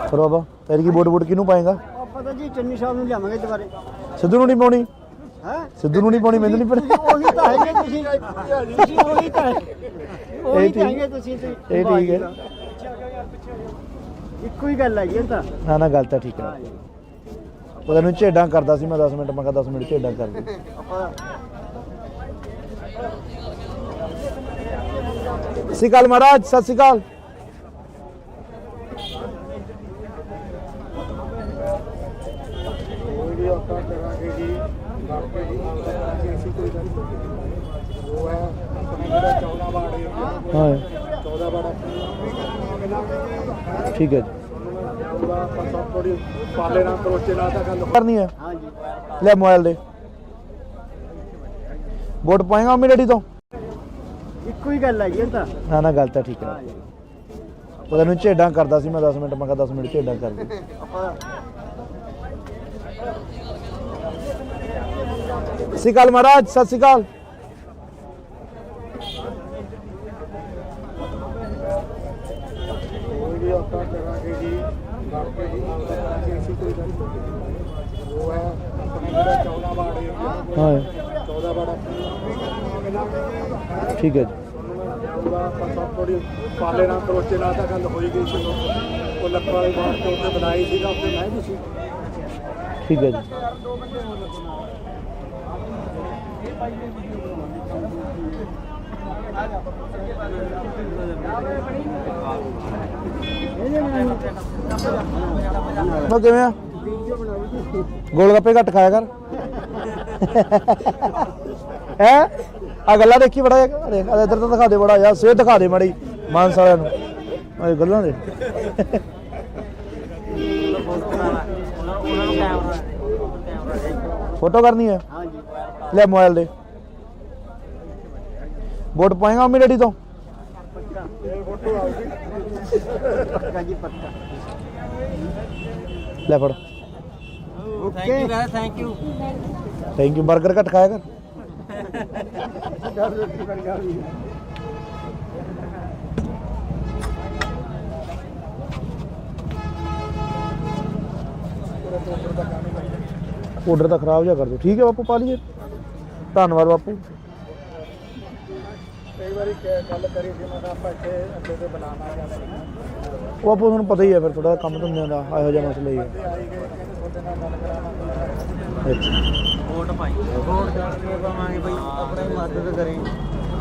ਫਿਰ ਬਾਬਾ ਤੇਰੀ ਕੀ ਵੋਟ ਕਿਹਨੂੰ ਪਾਏਗਾ? ਪਤਾ ਜੀ ਚੰਨੀ ਸਾਹਿਬ ਨੂੰ ਲਿਆਵਾਂਗੇ ਦੁਬਾਰੇ। ਸਿੱਧੂ ਨੂੰ ਨਹੀਂ ਪਾਉਣੀ? ਹੈ ਸਿੱਧੂ ਨੂੰ ਨਹੀਂ ਪਾਉਣੀ, ਮੈਨੂੰ ਨਹੀਂ ਪਤਾ। ਉਹੀ ਤਾਂ ਹੈਗੇ ਤੁਸੀਂ ਉਹੀ ਤਾਂ ਉਹੀ ਤਾਂ ਹੈਗੇ ਤੁਸੀਂ ਤੇ ਇਹ ਠੀਕ ਹੈ। ਇੱਕੋ ਹੀ ਗੱਲ ਹੈਗੀ ਇਹ ਤਾਂ। ਨਾ ਨਾ ਗੱਲ ਤਾਂ ਠੀਕ ਹੈ। ਪਤਾ ਨਹੀਂ ਝੇਡਾਂ ਕਰਦਾ ਸੀ ਮੈਂ 10 ਮਿੰਟ, ਮੈਂ ਕਿਹਾ 10 ਮਿੰਟ ਝੇਡਾਂ ਕਰ ਦੇ। ਸਤਿ ਸ਼੍ਰੀ ਅਕਾਲ ਮਹਾਰਾਜ, ਸਤਿ ਸ਼੍ਰੀ ਅਕਾਲ। ਵੀ ਆਪਾਂ ਕਰਾਂਗੇ ਜੀ ਬਾਕੀ ਜੀ ਅਸੀਂ ਕੋਈ ਗੱਲ ਨਹੀਂ। ਉਹ ਹੈ ਆਪਣੇ ਜਿਹੜਾ 14 ਵਾਰਡ ਏਰੀਆ ਹਾਂ 14 ਵਾਰਡ ਠੀਕ ਹੈ ਜੀ, ਜਾਊਗਾ ਪਰਸੋਂ ਥੋੜੀ ਪਾਲੇ ਨਾਲ ਕਰੋਚੇ ਨਾਲ ਤਾਂ ਗੱਲ ਕਰਨੀ ਹੈ। ਹਾਂ ਜੀ ਲੈ ਮੋਬਾਈਲ ਦੇ ਵੋਟ ਪਾਏਗਾ ਮੰਮੀ ਡੈਡੀ ਤੋਂ? ਇੱਕੋ ਹੀ ਗੱਲ ਹੈਗੀ ਇਹ ਤਾਂ। ਨਾ ਨਾ ਗੱਲ ਤਾਂ ਠੀਕ ਹੈ। ਪਤਾ ਨਹੀਂ ਝੇਡਾਂ ਕਰਦਾ ਸੀ ਮੈਂ 10 ਮਿੰਟ, ਮੈਂ ਕਿਹਾ 10 ਮਿੰਟ ਝੇਡਾਂ ਕਰ ਦੇ। ਸਤਿ ਸ਼੍ਰੀ ਅਕਾਲ ਮਹਾਰਾਜ, ਸਤਿ ਸ਼੍ਰੀ ਅਕਾਲ। ਕੋਈ ਵੀ ਆਪਾਂ ਕਰਾਂਗੇ ਜੀ ਬਾਕੀ ਜੀ ਅਸੀਂ ਕੋਈ ਗੱਲ ਨਹੀਂ। ਉਹ ਹੈ ਆਪਣੇ ਜਿਹੜਾ 14 ਵਾਰਡ ਏਰੀਆ ਹਾਂ 14 ਵਾਰਡ ਠੀਕ ਹੈ ਜੀ, ਜਾਊਗਾ ਪਰਸੋਂ ਥੋੜੀ ਪਾਲੇ ਨਾਲ ਕਰੋਚੇ ਨਾਲ ਤਾਂ ਗੱਲ ਹੋਈ ਗਈ ਸੀ ਉਹ ਲੱਕੜ ਵਾਲੀ ਬਾਤ ਤੇ ਉੱਤੇ ਬਣਾਈ ਸੀਗਾ ਉੱਤੇ ਮੈਂ ਵੀ ਸੀ ਠੀਕ ਹੈ ਜੀ। ਮੈਂ ਕਿਵੇਂ ਆ? ਗੋਲ ਗੱਪੇ ਘੱਟ ਖਾਇਆ ਕਰ। ਹੈ ਆ ਗੱਲਾਂ ਦੇਖੀ ਬੜਾ ਇੱਧਰ ਤਾਂ ਦਿਖਾ ਦੇ ਬੜਾ ਯਾਰ, ਸਵੇਰ ਦਿਖਾ ਦੇ ਮਾੜੀ ਮਾਨਸ ਵਾਲਿਆਂ ਨੂੰ ਆ ਗੱਲਾਂ ਦੇ। ਫੋਟੋ ਕਰਨੀ ਹੈ? ਹਾਂ ਜੀ ਲੈ ਮੋਬਾਈਲ ਦੇ ਵੋਟ ਪਾਏਗਾ ਮੰਮੀ ਡੈਡੀ ਤੋਂ? ਪੱਕਾ ਜੀ ਪੱਕਾ। ਲੈ ਫੜ। Okay thank you. Thank you. 버ਗਰ ਘੱਟ ਖਾਇਆ ਕਰ। ਆਰਡਰ ਤਾਂ ਖਰਾਬ ਜਿਹਾ ਕਰ ਦਿਓ। ਠੀਕ ਹੈ ਬਾਪੂ, ਪਾ ਲਈਏ। ਧੰਨਵਾਦ ਬਾਪੂ। ਕਈ ਵਾਰੀ ਗੱਲ ਕਰੀ ਸੀ ਮੈਂ ਕਿਹਾ ਆਪਾਂ ਇੱਥੇ ਅੱਡੇ ਤੇ ਬਣਾਉਣਾ ਜਾਂ ਉਹ ਬਾਪੂ ਤੁਹਾਨੂੰ ਪਤਾ ਹੀ ਹੈ ਫਿਰ ਥੋੜਾ ਕੰਮ ਧੰਦਿਆਂ ਦਾ ਇਹੋ ਜਿਹਾ ਮਸਲਾ ਹੀ ਹੈ। ਆਈ ਗਏ ਕਹਿੰਦੇ ਤੁਹਾਡੇ ਨਾਲ ਗੱਲ ਕਰਾਵਾਂਗੇ। ਅੱਛਾ ਵੋਟ ਪਾਈ ਵੋਟ ਕਰਕੇ ਪਾਵਾਂਗੇ ਬਈ, ਆਪਣੀ ਮਦਦ ਕਰੇ।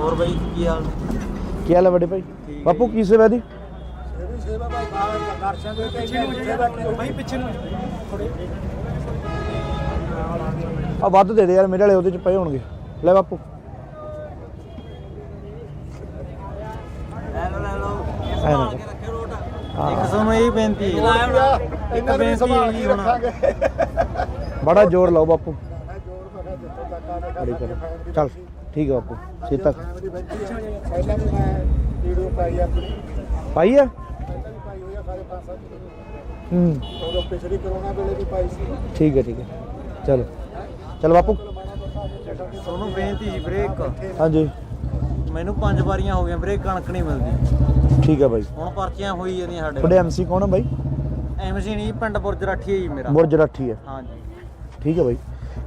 ਹੋਰ ਬਈ ਕੀ ਹਾਲ? ਕੀ ਹਾਲ ਹੈ ਵੱਡੇ ਭਾਈ? ਬਾਪੂ ਕੀ ਸੇਵਾ ਦੀ? ਇਹ ਵੀ ਸੇਵਾ ਭਾਈ ਦਰਸ਼ਨ ਦੇ ਕੇ ਸੇਵਾ ਕੀ ਭਾਈ ਪਿੱਛੇ ਨੂੰ ਆ ਵੱਧ ਦੇ ਦੇ ਯਾਰ, ਮੇਰੇ ਵਾਲੇ ਉਹਦੇ ਚ ਪਏ ਹੋਣਗੇ। ਲੈ ਬਾਪੂ ਲੈ ਲਓ ਐ ਨਾ ਕਰ। ਹਾਂ ਇੱਕ ਸਾਨੂੰ ਇਹ ਬੇਨਤੀ ਹੈ, ਇੱਕ ਬੇਨਤੀ ਹੈਗੀ ਹੁਣ। ਬੜਾ ਜ਼ੋਰ ਲਾਓ ਬਾਪੂ। ਮੈਂ ਜੋੜ ਮੈਂ ਜਿੱਥੋਂ ਤੱਕ ਆ ਬੜੀ ਕਰ ਚੱਲ ਠੀਕ ਹੈ ਬਾਪੂ। ਸੀਤਾ ਪਹਿਲਾਂ ਵੀ ਮੈਂ ਵੀਡੀਓ ਪਾਈ ਆਪਣੀ ਪਾਈ ਹੈ? ਪਹਿਲਾਂ ਵੀ ਪਾਈ ਹੋਈ ਆ ਸਾਰੇ 5-7 ਹੂੰ ਉਦੋਂ ਪਿਛਲੀ ਕਰੋਨਾ ਵੇਲੇ ਵੀ ਪਾਈ ਸੀ। ਠੀਕ ਹੈ ਠੀਕ ਹੈ। ਚਲੋ ਚਲ ਬਾਪੂ। ਮਾਣਾ ਮੋਟਾ ਤੁਹਾਨੂੰ ਬੇਨਤੀ ਜੀ ਵੀਰੇ ਇੱਕ ਹਾਂਜੀ ਮੈਨੂੰ 5 ਵਾਰੀਆਂ ਹੋ ਗਈਆਂ ਵੀਰੇ ਕਣਕ ਨਹੀਂ ਮਿਲਦੀ ਠੀਕ ਹੈ ਬਾਈ। ਹੁਣ ਪਰਚੀਆਂ ਹੋਈ ਜਾਂਦੀਆਂ ਸਾਡੇ ਤੁਹਾਡੇ ਐਮਸੀ ਕੌਣ ਆ ਬਾਈ? ਐਮਸੀ ਨਹੀਂ ਪਿੰਡ ਬੁਰਜ ਰਾਠੀ ਹੈ ਜੀ ਮੇਰਾ। ਬੁਰਜ ਰਾਠੀ ਹੈ, ਹਾਂਜੀ ਠੀਕ ਹੈ ਬਾਈ,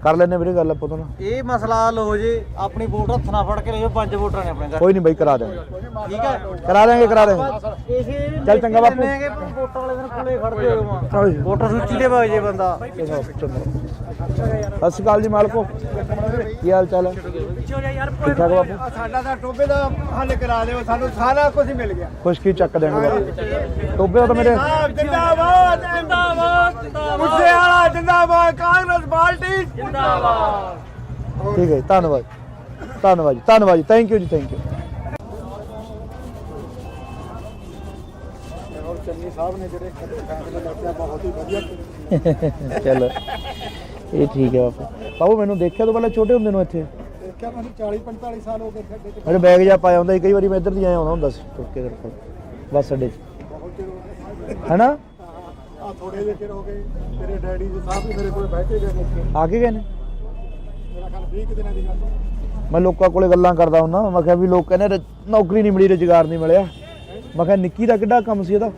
ਕਰ ਲੈਣੇ ਵੀਰੇ ਗੱਲ ਆਪਾਂ ਤੋਂ ਨਾ। ਇਹ ਮਸਲਾ ਹੱਲ ਹੋ ਜੇ ਆਪਣੀ ਵੋਟ ਹੱਥ ਨਾਲ ਫੜ ਕੇ ਲੈ ਜਾਓ 5 ਵੋਟਰਾਂ ਨੇ ਆਪਣੇ ਘਰ ਕੋਈ ਨਹੀਂ ਬਾਈ, ਕਰਾ ਦੇਵਾਂਗੇ ਠੀਕ ਹੈ ਕਰਾ ਦੇਵਾਂਗੇ ਇਸੇ ਚੱਲ ਚੰਗਾ ਬਾਪੂ। ਵੋਟਾਂ ਵਾਲੇ ਦਿਨ ਕੋਲੇ ਖੜਦੇ ਹੋ ਚਲੋ ਜੀ। ਵੋਟਰ ਸੂਚੀ ਦੇ ਵਗ ਜੇ ਬੰਦਾ। ਸਤਿ ਸ਼੍ਰੀ ਅਕਾਲ ਜੀ ਮਾਲਕੋ, ਕੀ ਹਾਲ ਚਾਲ ਹੈ? ਠੀਕ ਠਾਕ ਬਾਪੂ? ਸਾਡਾ ਤਾਂ ਟੋਬੇ ਦਾ ਹੱਲ ਕਰਾ ਦਿਓ, ਸਾਨੂੰ ਸਾਰਾ ਕੁਝ ਮਿਲ ਗਿਆ। ਖੁਸ਼ਕੀ ਚੱਕ ਦੇਣਗੇ ਬਾਪੂ। ਟੋਬੇ ਤਾਂ ਮੇਰੇ ਜਿੰਦਾਬਾਦ ਜਿੰਦਾਬਾਦ ਮੁੱਸੇ ਵਾਲਾ ਜਿੰਦਾਬਾਦ, ਕਾਂਗਰਸ ਪਾਰਟੀ ਜਿੰਦਾਬਾਦ। ਠੀਕ ਹੈ ਜੀ, ਧੰਨਵਾਦ ਧੰਨਵਾਦ ਜੀ, ਧੰਨਵਾਦ ਜੀ, ਥੈਂਕ ਯੂ ਜੀ, ਥੈਂਕ ਯੂ। ਔਰ ਚੰਨੀ ਸਾਹਿਬ ਨੇ ਜਿਹੜੇ ਫੈਸਲੇ ਲਿਆ ਬਹੁਤ ਹੀ ਵਧੀਆ। ਚਲੋ ਇਹ ਠੀਕ ਹੈ ਬਾਪੂ। ਬਾਬੂ ਮੈਨੂੰ ਦੇਖਿਆ ਤੋਂ ਪਹਿਲਾਂ ਛੋਟੇ ਹੁੰਦੇ ਨੂੰ ਇੱਥੇ ਦੇਖਿਆ ਮੈਨੂੰ 40-45 ਸਾਲ ਹੋ ਗਏ ਸਾਡੇ ਤੇ। ਮੇਰੇ ਬੈਗ ਜਾ ਪਾਇਆ ਹੁੰਦਾ ਸੀ, ਕਈ ਵਾਰੀ ਮੈਂ ਇੱਧਰ ਦੀ ਆਇਆ ਆਉਂਦਾ ਹੁੰਦਾ ਸੀ ਤੁਰ ਕੇ ਤੇਰੇ ਕੋਲ ਬੱਸ ਅੱਡੇ 'ਚ, ਬਹੁਤ ਚਿਰ ਹੋ ਗਏ ਹੈਨਾ? ਆ ਥੋੜੇ ਜਿਹੇ ਚਿਰ ਹੋ ਗਏ ਤੇਰੇ ਡੈਡੀ ਜੀ ਸਾਹਿਬ ਵੀ ਮੇਰੇ ਕੋਲ ਬਹਿ ਕੇ ਗਏ ਮੁੱਕੇ। ਆ ਕੇ ਗਏ ਨੇ? ਮੇਰਾ ਖਿਆਲ 20 ਦਿਨਾਂ ਦੀ ਗੱਲ। ਮੈਂ ਲੋਕਾਂ ਕੋਲੇ ਗੱਲਾਂ ਕਰਦਾ ਹੁੰਦਾ, ਮੈਂ ਕਿਹਾ ਵੀ ਲੋਕ ਕਹਿੰਦੇ ਨੌਕਰੀ ਨਹੀਂ ਮਿਲੀ, ਰੁਜ਼ਗਾਰ ਨਹੀਂ ਮਿਲਿਆ। ਮੈਂ ਕਿਹਾ ਨਿੱਕੀ ਦਾ ਕਿੱਡਾ ਕੰਮ ਸੀ ਇਹਦਾ,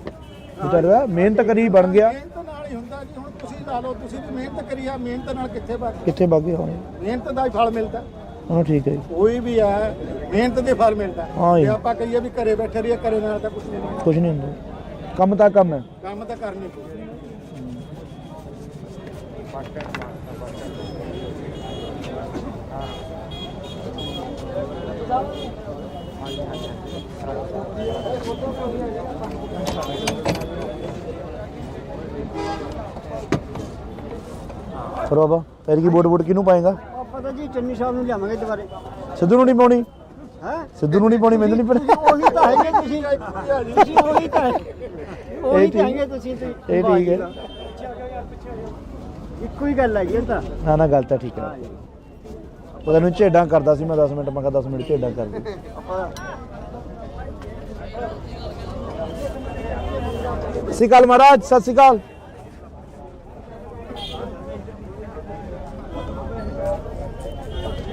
ਵਿਚਾਰਾ ਮਿਹਨਤ ਕਰੀ ਬਣ ਗਿਆ। ਮਿਹਨਤ ਨਾਲ ਹੀ ਹੁੰਦਾ ਜੀ, ਹੁਣ ਤੁਸੀਂ ਲਾ ਲਓ, ਤੁਸੀਂ ਵੀ ਮਿਹਨਤ ਕਰੀ ਆ, ਮਿਹਨਤ ਨਾਲ ਕਿੱਥੇ ਬਾਕੀ ਕਿੱਥੇ ਬਾਗੇ ਹੋਣੇ? ਮਿਹਨਤ ਦਾ ਹੀ ਫਲ ਮਿਲਦਾ। ਹਾਂ ਠੀਕ ਹੈ ਜੀ, ਕੋਈ ਵੀ ਹੈ ਮਿਹਨਤ ਦੇ ਫਲ ਮਿਲਦਾ। ਹਾਂ ਜੀ। ਜੇ ਆਪਾਂ ਕਹੀਏ ਵੀ ਘਰੇ ਬੈਠੇ ਰਹੀਏ, ਘਰੇ ਨਾਲ ਤਾਂ ਕੁਝ ਨਹੀਂ ਹੁੰਦਾ। ਕੁਝ ਨਹੀਂ ਹੁੰਦਾ, ਕੰਮ ਤਾਂ ਕੰਮ ਹੈ। ਕੰਮ ਤਾਂ ਕਰਨੀ ਪਊ। ਫਿਰ ਬਾਬਾ ਤੇਰੀ ਕੀ ਵੋਟ ਕਿਹਨੂੰ ਪਾਏਗਾ? ਆਪਾਂ ਤਾਂ ਜੀ ਚੰਨੀ ਸਾਹਿਬ ਨੂੰ ਲਿਆਵਾਂਗੇ ਦੁਬਾਰੇ। ਸਿੱਧੂ ਨੂੰ ਨਹੀਂ ਪਾਉਣੀ? ਹੈ ਸਿੱਧੂ ਨੂੰ ਨਹੀਂ ਪਾਉਣੀ, ਮੈਨੂੰ ਨਹੀਂ ਪਤਾ। ਉਹੀ ਤਾਂ ਹੈਗੇ ਤੁਸੀਂ ਉਹੀ ਤਾਂ ਉਹੀ ਤਾਂ ਹੈਗੇ ਤੁਸੀਂ ਇਹ ਠੀਕ ਹੈ। ਇੱਕੋ ਹੀ ਗੱਲ ਹੈਗੀ ਇਹ ਤਾਂ। ਨਾ ਨਾ ਗੱਲ ਤਾਂ ਠੀਕ ਹੈ। ਉਹ ਤੈਨੂੰ ਝੇਡਾਂ ਕਰਦਾ ਸੀ ਮੈਂ 10 ਮਿੰਟ, ਮੈਂ ਕਿਹਾ 10 ਮਿੰਟ ਝੇਡਾਂ ਕਰ ਦੇ। ਸਤਿ ਸ਼੍ਰੀ ਅਕਾਲ ਮਹਾਰਾਜ, ਸਤਿ ਸ਼੍ਰੀ ਅਕਾਲ।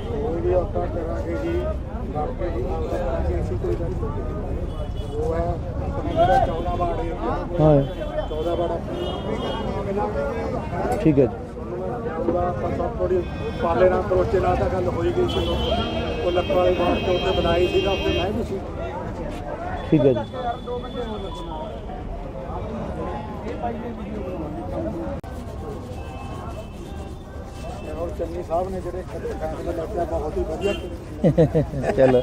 ਕੋਈ ਵੀ ਆਪਾਂ ਕਰਾਂਗੇ ਜੀ, ਬਾਕੀ ਜੀ ਕਰਾਂਗੇ ਅਸੀਂ, ਕੋਈ ਗੱਲ ਨਹੀਂ। ਉਹ ਹੈ ਆਪਣਾ ਜਿਹੜਾ 14 ਵਾਰਡ ਹੈ, ਹਾਂ 14 ਵਾਰਡ ਠੀਕ ਹੈ ਜੀ, ਆਪਾਂ ਸਭ ਥੋੜੀ ਪਾਲੇ ਨਾਲ ਕਰੋਚੇ ਨਾਲ ਤਾਂ ਗੱਲ ਹੋਈ ਗਈ ਸੀ। ਉਹ ਲੱਖਾਂ ਵਾਲੀ ਬਾਤ ਤੇ ਉੱਤੇ ਬਣਾਈ ਸੀਗਾ, ਉੱਤੇ ਮੈਂ ਵੀ ਸੀ। ਠੀਕ ਹੈ ਜੀ। ਔਰ ਚੰਨੀ ਸਾਹਿਬ ਨੇ ਜਿਹੜੇ ਫੈਸਲੇ ਲਿਆ ਬਹੁਤ ਹੀ ਵਧੀਆ। ਚਲੋ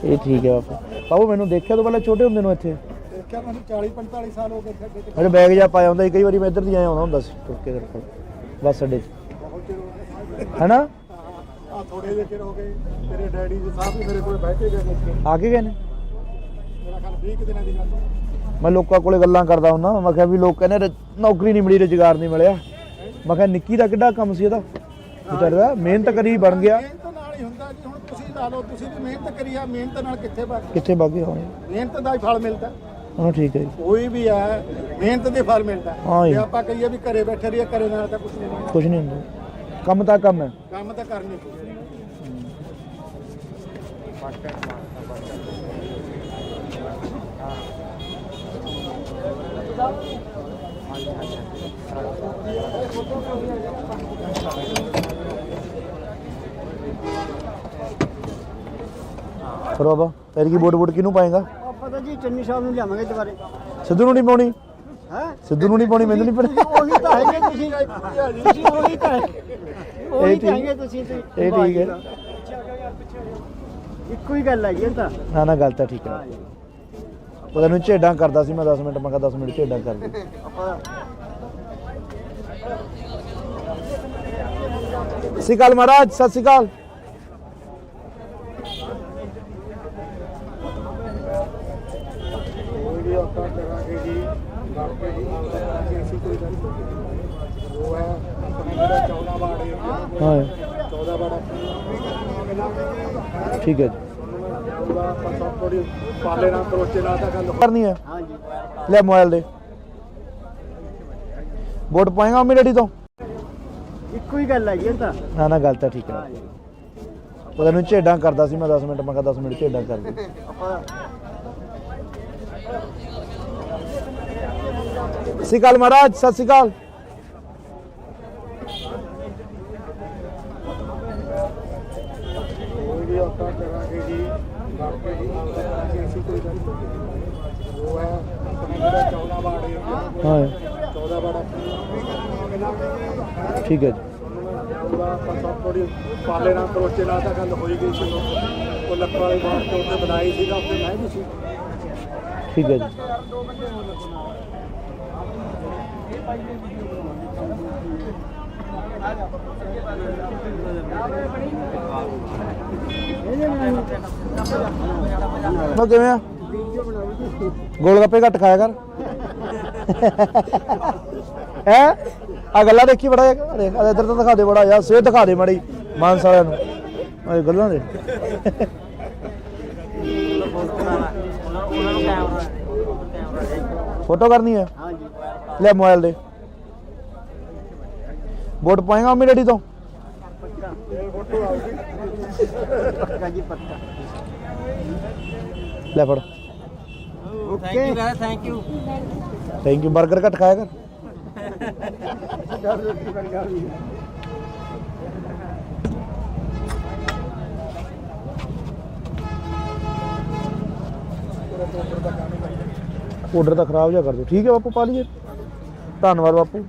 ਇਹ ਠੀਕ ਹੈ ਬਾਪੂ। ਬਾਬੂ ਮੈਨੂੰ ਦੇਖਿਆ ਤੋਂ ਪਹਿਲਾਂ ਛੋਟੇ ਹੁੰਦੇ ਨੂੰ ਇੱਥੇ ਦੇਖਿਆ ਮੈਨੂੰ 40-45 ਸਾਲ ਹੋ ਗਏ ਸਾਡੇ ਤੇ। ਮੇਰੇ ਬੈਗ ਜਾ ਪਾਇਆ ਹੁੰਦਾ ਸੀ, ਕਈ ਵਾਰੀ ਮੈਂ ਇੱਧਰ ਦੀ ਆਇਆ ਆਉਂਦਾ ਹੁੰਦਾ ਸੀ ਤੁਰ ਕੇ ਤੇਰੇ ਕੋਲ ਬੱਸ ਅੱਡੇ 'ਚ, ਬਹੁਤ ਚਿਰ ਹੋ ਗਏ ਹੈਨਾ? ਆ ਥੋੜੇ ਜਿਹੇ ਚਿਰ ਹੋ ਗਏ ਤੇਰੇ ਡੈਡੀ ਜੀ ਸਾਹਿਬ ਵੀ ਮੇਰੇ ਕੋਲ ਬਹਿ ਕੇ ਗਏ ਮੁੱਕੇ। ਆ ਕੇ ਗਏ ਨੇ? ਮੇਰਾ ਖਿਆਲ 20 ਦਿਨਾਂ ਦੀ ਗੱਲ। ਮੈਂ ਲੋਕਾਂ ਕੋਲੇ ਗੱਲਾਂ ਕਰਦਾ ਹੁੰਦਾ, ਮੈਂ ਕਿਹਾ ਵੀ ਲੋਕ ਕਹਿੰਦੇ ਨੌਕਰੀ ਨਹੀਂ ਮਿਲੀ, ਰੁਜ਼ਗਾਰ ਨਹੀਂ ਮਿਲਿਆ। ਮੈਂ ਕਿਹਾ ਨਿੱਕੀ ਦਾ ਕਿੱਡਾ ਕੰਮ ਸੀ ਇਹਦਾ, ਵਿਚਾਰਾ ਮਿਹਨਤ ਕਰੀ ਬਣ ਗਿਆ। ਮਿਹਨਤ ਨਾਲ ਹੀ ਹੁੰਦਾ ਜੀ, ਹੁਣ ਤੁਸੀਂ ਲਾ ਲਓ, ਤੁਸੀਂ ਵੀ ਮਿਹਨਤ ਕਰੀ ਆ, ਮਿਹਨਤ ਨਾਲ ਕਿੱਥੇ ਬਾਕੀ ਕਿੱਥੇ ਬਾਗੇ ਹੋਣੇ? ਮਿਹਨਤ ਦਾ ਹੀ ਫਲ ਮਿਲਦਾ। ਹਾਂ ਠੀਕ ਹੈ ਜੀ, ਕੋਈ ਵੀ ਹੈ ਮਿਹਨਤ ਦੇ ਫਲ ਮਿਲਦਾ। ਹਾਂ ਜੀ। ਜੇ ਆਪਾਂ ਕਹੀਏ ਵੀ ਘਰੇ ਬੈਠੇ ਰਹੀਏ, ਘਰੇ ਨਾਲ ਤਾਂ ਕੁਝ ਨਹੀਂ ਹੁੰਦਾ। ਕੁਝ ਨਹੀਂ ਹੁੰਦਾ, ਕੰਮ ਤਾਂ ਕੰਮ ਹੈ। ਕੰਮ ਤਾਂ ਕਰਨੀ ਪਊ। ਫਿਰ ਬਾਬਾ ਤੇਰੀ ਕੀ ਵੋਟ ਕਿਹਨੂੰ ਪਾਏਗਾ? ਆਪਾਂ ਤਾਂ ਜੀ ਚੰਨੀ ਸਾਹਿਬ ਨੂੰ ਲਿਆਵਾਂਗੇ ਦੁਬਾਰੇ। ਸਿੱਧੂ ਨੂੰ ਨਹੀਂ ਪਾਉਣੀ? ਹੈ ਸਿੱਧੂ ਨੂੰ ਨਹੀਂ ਪਾਉਣੀ, ਮੈਨੂੰ ਨਹੀਂ ਪਤਾ। ਉਹੀ ਤਾਂ ਹੈਗੇ ਤੁਸੀਂ ਉਹੀ ਤਾਂ ਉਹੀ ਤਾਂ ਹੈਗੇ ਤੁਸੀਂ। ਇਹ ਠੀਕ ਹੈ। ਇੱਕੋ ਹੀ ਗੱਲ ਹੈਗੀ ਇਹ ਤਾਂ। ਨਾ ਨਾ ਗੱਲ ਤਾਂ ਠੀਕ ਹੈ। ਉਹ ਤੈਨੂੰ ਝੇਡਾਂ ਕਰਦਾ ਸੀ ਮੈਂ 10 ਮਿੰਟ, ਮੈਂ ਕਿਹਾ 10 ਮਿੰਟ ਝੇਡਾਂ ਕਰ ਦੇ। ਸਤਿ ਸ਼੍ਰੀ ਅਕਾਲ ਮਹਾਰਾਜ, ਸਤਿ ਸ਼੍ਰੀ ਅਕਾਲ। ਕੋਈ ਵੀ ਆਪਾਂ ਕਰਾਂਗੇ ਜੀ, ਬਾਕੀ ਜੀ ਕਰਾਂਗੇ ਅਸੀਂ, ਕੋਈ ਗੱਲ ਨਹੀਂ। ਉਹ ਹੈ ਆਪਣਾ ਜਿਹੜਾ 14 ਵਾਰਡ ਹੈ, ਹਾਂ 14 ਵਾਰਡ ਠੀਕ ਹੈ ਜੀ, ਆਪਾਂ ਸਭ ਥੋੜੀ ਪਾਲੇ ਨਾਲ ਕਰੋਚੇ ਨਾਲ ਤਾਂ ਗੱਲ ਕਰਨੀ ਹੈ। ਹਾਂ ਜੀ। ਲੈ ਮੋਬਾਈਲ ਦੇ ਵੋਟ ਪਾਏਗਾ ਮੰਮੀ ਡੈਡੀ ਤੋਂ? ਇੱਕੋ ਇੱਕੋ ਹੀ ਗੱਲ ਹੈਗੀ ਤਾਂ ਨਾ ਨਾ ਗੱਲ ਤਾਂ ਠੀਕ ਹੈ ਉਹ ਤੈਨੂੰ ਝੇਡਾਂ ਕਰਦਾ ਸੀ ਮੈਂ 10 ਮਿੰਟ ਮੈਂ ਕਿਹਾ 10 ਮਿੰਟ ਝੇਡਾਂ ਕਰ ਦੇ ਸਤਿ ਸ਼੍ਰੀ ਅਕਾਲ ਮਹਾਰਾਜ ਸਤਿ ਸ਼੍ਰੀ ਅਕਾਲ भी होता करेंगे जी बाकी जी ऐसी कोई गल नहीं वो है अपना 14 वार्ड एरिया हाँ 14 वार्ड ठीक है जी थोड़ी पाले ना करोचे ना तो गल हो गई सी वो लक्का वाली बात तो उसने बनाई थी अपने मैं भी सी ठीक है जी ਮੈਂ ਕਿਵੇਂ ਆ ਗੋਲ ਗੱਪੇ ਘੱਟ ਖਾਇਆ ਕਰ ਹੈ ਆ ਗੱਲਾਂ ਦੇਖੀ ਬੜਾ ਇੱਧਰ ਤਾਂ ਦਿਖਾ ਦੇ ਬੜਾ ਯਾਰ ਸਿਹਤ ਦਿਖਾ ਦੇ ਮਾੜੀ ਮਾਨਸ ਵਾਲਿਆਂ ਨੂੰ ਆ ਗੱਲਾਂ ਦੇ ਫੋਟੋ ਕਰਨੀ ਹੈ ਲੈ ਮੋਬਾਈਲ ਦੇ ਵੋਟ ਪਾਏਗਾ ਮੰਮੀ ਡੈਡੀ ਤੋਂ ਲੈ ਫੜ ਥੈਂਕ ਯੂ ਥੈਂਕ ਯੂ 버ਗਰ ਘੱਟ ਖਾਇਆ ਕਰ ਆਰਡਰ ਤਾਂ ਖਰਾਬ ਜਿਹਾ ਕਰ ਦਿਓ ਠੀਕ ਹੈ ਬਾਪੂ ਪਾ ਲਈਏ ਧੰਨਵਾਦ ਬਾਪੂ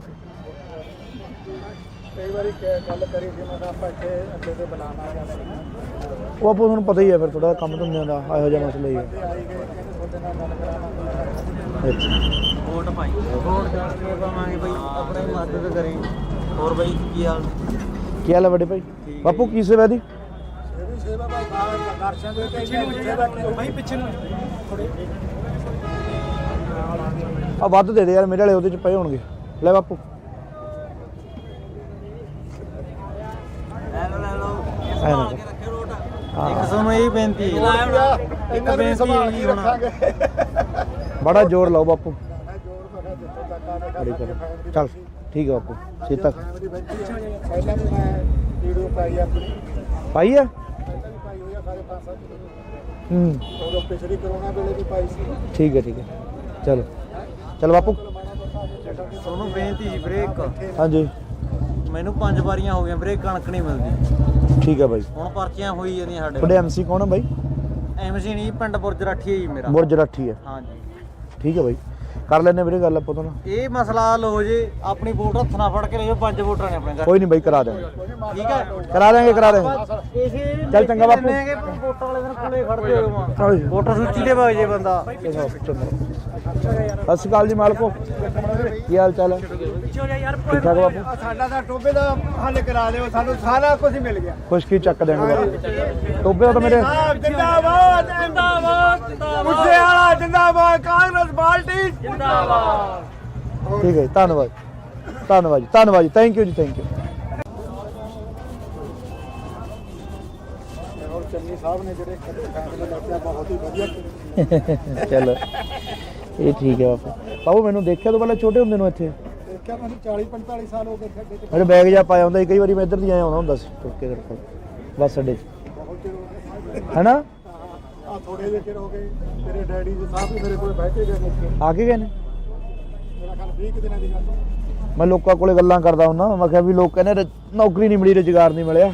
कई बार गल करी थी मैं आप इतने अड्डे से बनाना ਉਹ ਆਪੋ ਤੁਹਾਨੂੰ ਪਤਾ ਹੀ ਹੈ ਫਿਰ ਥੋੜਾ ਕੰਮ ਧੰਦਿਆਂ ਦਾ ਇਹੋ ਜਿਹਾ ਮਸਲਾ ਹੀ ਹੈ आई गए कहते गल कराना ਅੱਛਾ ਵੋਟ ਪਾਈ ਵੋਟ ਕਰਕੇ ਪਾਵਾਂਗੇ ਬਈ ਆਪਣੀ ਮਦਦ ਕਰੇ ਹੋਰ ਬਈ ਕੀ ਹਾਲ ਕੀ ਹਾਲ ਹੈ ਵੱਡੇ ਭਾਈ ਬਾਪੂ ਕੀ ਸੇਵਾ ਦੀ सेवा भाई दर्शन देते भाई पिछे ਆ ਵੱਧ ਦੇ ਦੇ ਯਾਰ ਮੇਰੇ ਵਾਲੇ ਉਹਦੇ ਚ ਪਏ ਹੋਣਗੇ ਲੈ ਬਾਪੂ ਲੈ ਲਓ ਰੱਖੇ ਰੋਟ ਇੱਕ ਸਾਨੂੰ ਇਹ ਬੇਨਤੀ ਇੱਕ ਬੇਨਤੀ ਹੈ ਜੀ ਹੁਣ ਬੜਾ ਜ਼ੋਰ ਲਾਓ ਬਾਪੂ बड़ी ਚੱਲ ਠੀਕ ਹੈ ਬਾਪੂ ਛੇ ਤੱਕ ਪਹਿਲਾਂ ਵੀ ਮੈਂ ਵੀਡੀਓ ਪਾਈ ਆਪਣੀ ਪਾਈ ਆ ਪਹਿਲਾਂ ਵੀ ਪਾਈ ਹੋਈ ਆ ਸਾਰੇ 5-7 ਹੂੰ ਉਦੋਂ ਪਿਛਲੀ ਕਰੋਨਾ ਵੇਲੇ ਵੀ ਪਾਈ ਸੀ ਠੀਕ ਹੈ ਚਲੋ ਚਲ ਬਾਪੂ ਤੁਹਾਨੂੰ ਬੇਨਤੀ ਜੀ ਬ੍ਰੇਕ ਹਾਂਜੀ ਮੈਨੂੰ 5 ਵਾਰੀਆਂ ਹੋ ਗਈਆਂ ਬ੍ਰੇਕ ਕਣਕ ਨਹੀਂ ਮਿਲਦੀ ਠੀਕ ਹੈ ਬਾਈ ਹੁਣ ਪਰਚੀਆਂ ਹੋਈ ਜਾਂਦੀਆਂ ਸਾਡੇ ਤੁਹਾਡੇ ਐਮਸੀ ਕੌਣ ਹੈ ਬਾਈ ਐਮਸੀ ਨਹੀਂ ਪਿੰਡ ਬੁਰਜ ਰਾਠੀ ਹੈ ਜੀ ਮੇਰਾ ਬੁਰਜ ਰਾਠੀ ਹੈ ਹਾਂਜੀ ਠੀਕ ਹੈ ਬਾਈ ਕਰ ਲੈਣੇ ਵੀਰੇ ਗੱਲ ਆਪਾਂ ਤੋਂ ਨਾ ਇਹ ਮਸਲਾ ਹੱਲ ਹੋ ਜੇ ਆਪਣੀ ਵੋਟ ਹੱਥ ਨਾਲ ਫੜ ਕੇ ਲੈ ਜਾਓ 5 ਵੋਟਾਂ ਨੇ ਆਪਣੇ ਘਰ ਕੋਈ ਨਹੀਂ ਬਾਈ ਕਰਾ ਦੇਵਾਂਗੇ ਠੀਕ ਹੈ ਕਰਾ ਦੇਵਾਂਗੇ ਇਸੇ ਚੱਲ ਚੰਗਾ ਬਾਪੂ। ਵੋਟਾਂ ਵਾਲੇ ਦਿਨ ਕੋਲੇ ਖੜਦੇ ਹੋ ਹਾਂਜੀ। ਵੋਟਰ ਸੂਚੀ ਦੇ ਵਗ ਜੇ ਬੰਦਾ ਸਤਿ ਸ਼੍ਰੀ ਅਕਾਲ ਜੀ ਮਾਲਕੋ ਕੀ ਹਾਲ ਚਾਲ ਹੈ ਠੀਕ ਠਾਕ ਬਾਪੂ ਸਾਡਾ ਤਾਂ ਟੋਬੇ ਦਾ ਹੱਲ ਕਰਾ ਦਿਓ ਸਾਨੂੰ ਸਾਰਾ ਕੁਝ ਮਿਲ ਗਿਆ ਖੁਸ਼ਕੀ ਚੱਕ ਦੇਣਗੇ ਬਾਪੂ ਟੋਬੇ ਤਾਂ ਮੇਰੇ ਜਿੰਦਾਬਾਦ ਜਿੰਦਾਬਾਦ ਮੁੱਦੇ ਵਾਲਾ ਜਿੰਦਾਬਾਦ ਕਾਂਗਰਸ ਪਾਰਟੀ ਜਿੰਦਾਬਾਦ ਠੀਕ ਹੈ ਜੀ, ਧੰਨਵਾਦ ਧੰਨਵਾਦ ਜੀ ਥੈਂਕ ਯੂ ਜੀ ਥੈਂਕ ਯੂ ਔਰ ਚੰਨੀ ਸਾਹਿਬ ਨੇ ਜਿਹੜੇ ਫੈਸਲੇ ਲਿਆ ਬਹੁਤ ਹੀ ਵਧੀਆ ਚਲੋ ਇਹ ਠੀਕ ਹੈ ਬਾਪੂ ਮੈਨੂੰ ਦੇਖਿਆ ਤੋਂ ਪਹਿਲਾਂ ਛੋਟੇ ਹੁੰਦੇ ਨੂੰ ਇੱਥੇ ਦੇਖਿਆ ਮੈਨੂੰ 40-45 ਸਾਲ ਹੋ ਗਏ ਖੱਡੇ ਤੇ ਮੇਰੇ ਬੈਗ ਜਾ ਪਾਇਆ ਹੁੰਦਾ ਸੀ ਕਈ ਵਾਰੀ ਮੈਂ ਇੱਧਰ ਦੀ ਆਇਆ ਹੁੰਦਾ ਹੁੰਦਾ ਸੀ ਤੁਰ ਕੇ ਤੇਰੇ ਕੋਲ ਬੱਸ ਅੱਡੇ 'ਚ ਬਹੁਤ ਚਿਰ ਹੋ ਗਏ ਹੈਨਾ ਆ ਥੋੜੇ ਜਿਹੇ ਚਿਰ ਹੋ ਗਏ ਤੇਰੇ ਡੈਡੀ ਜੀ ਸਾਹਿਬ ਵੀ ਮੇਰੇ ਕੋਲ ਬੈਠੇ ਗਏ ਮੁੱਕੇ ਆ ਕੇ ਗਏ ਨੇ ਮੇਰਾ ਖਿਆਲ 20 ਦਿਨਾਂ ਦੀ ਗੱਲ ਮੈਂ ਲੋਕਾਂ ਕੋਲੇ ਗੱਲਾਂ ਕਰਦਾ ਹੁੰਦਾ ਮੈਂ ਕਿਹਾ ਵੀ ਲੋਕ ਕਹਿੰਦੇ ਨੌਕਰੀ ਨਹੀਂ ਮਿਲੀ ਰੁਜ਼ਗਾਰ ਨਹੀਂ ਮਿਲਿਆ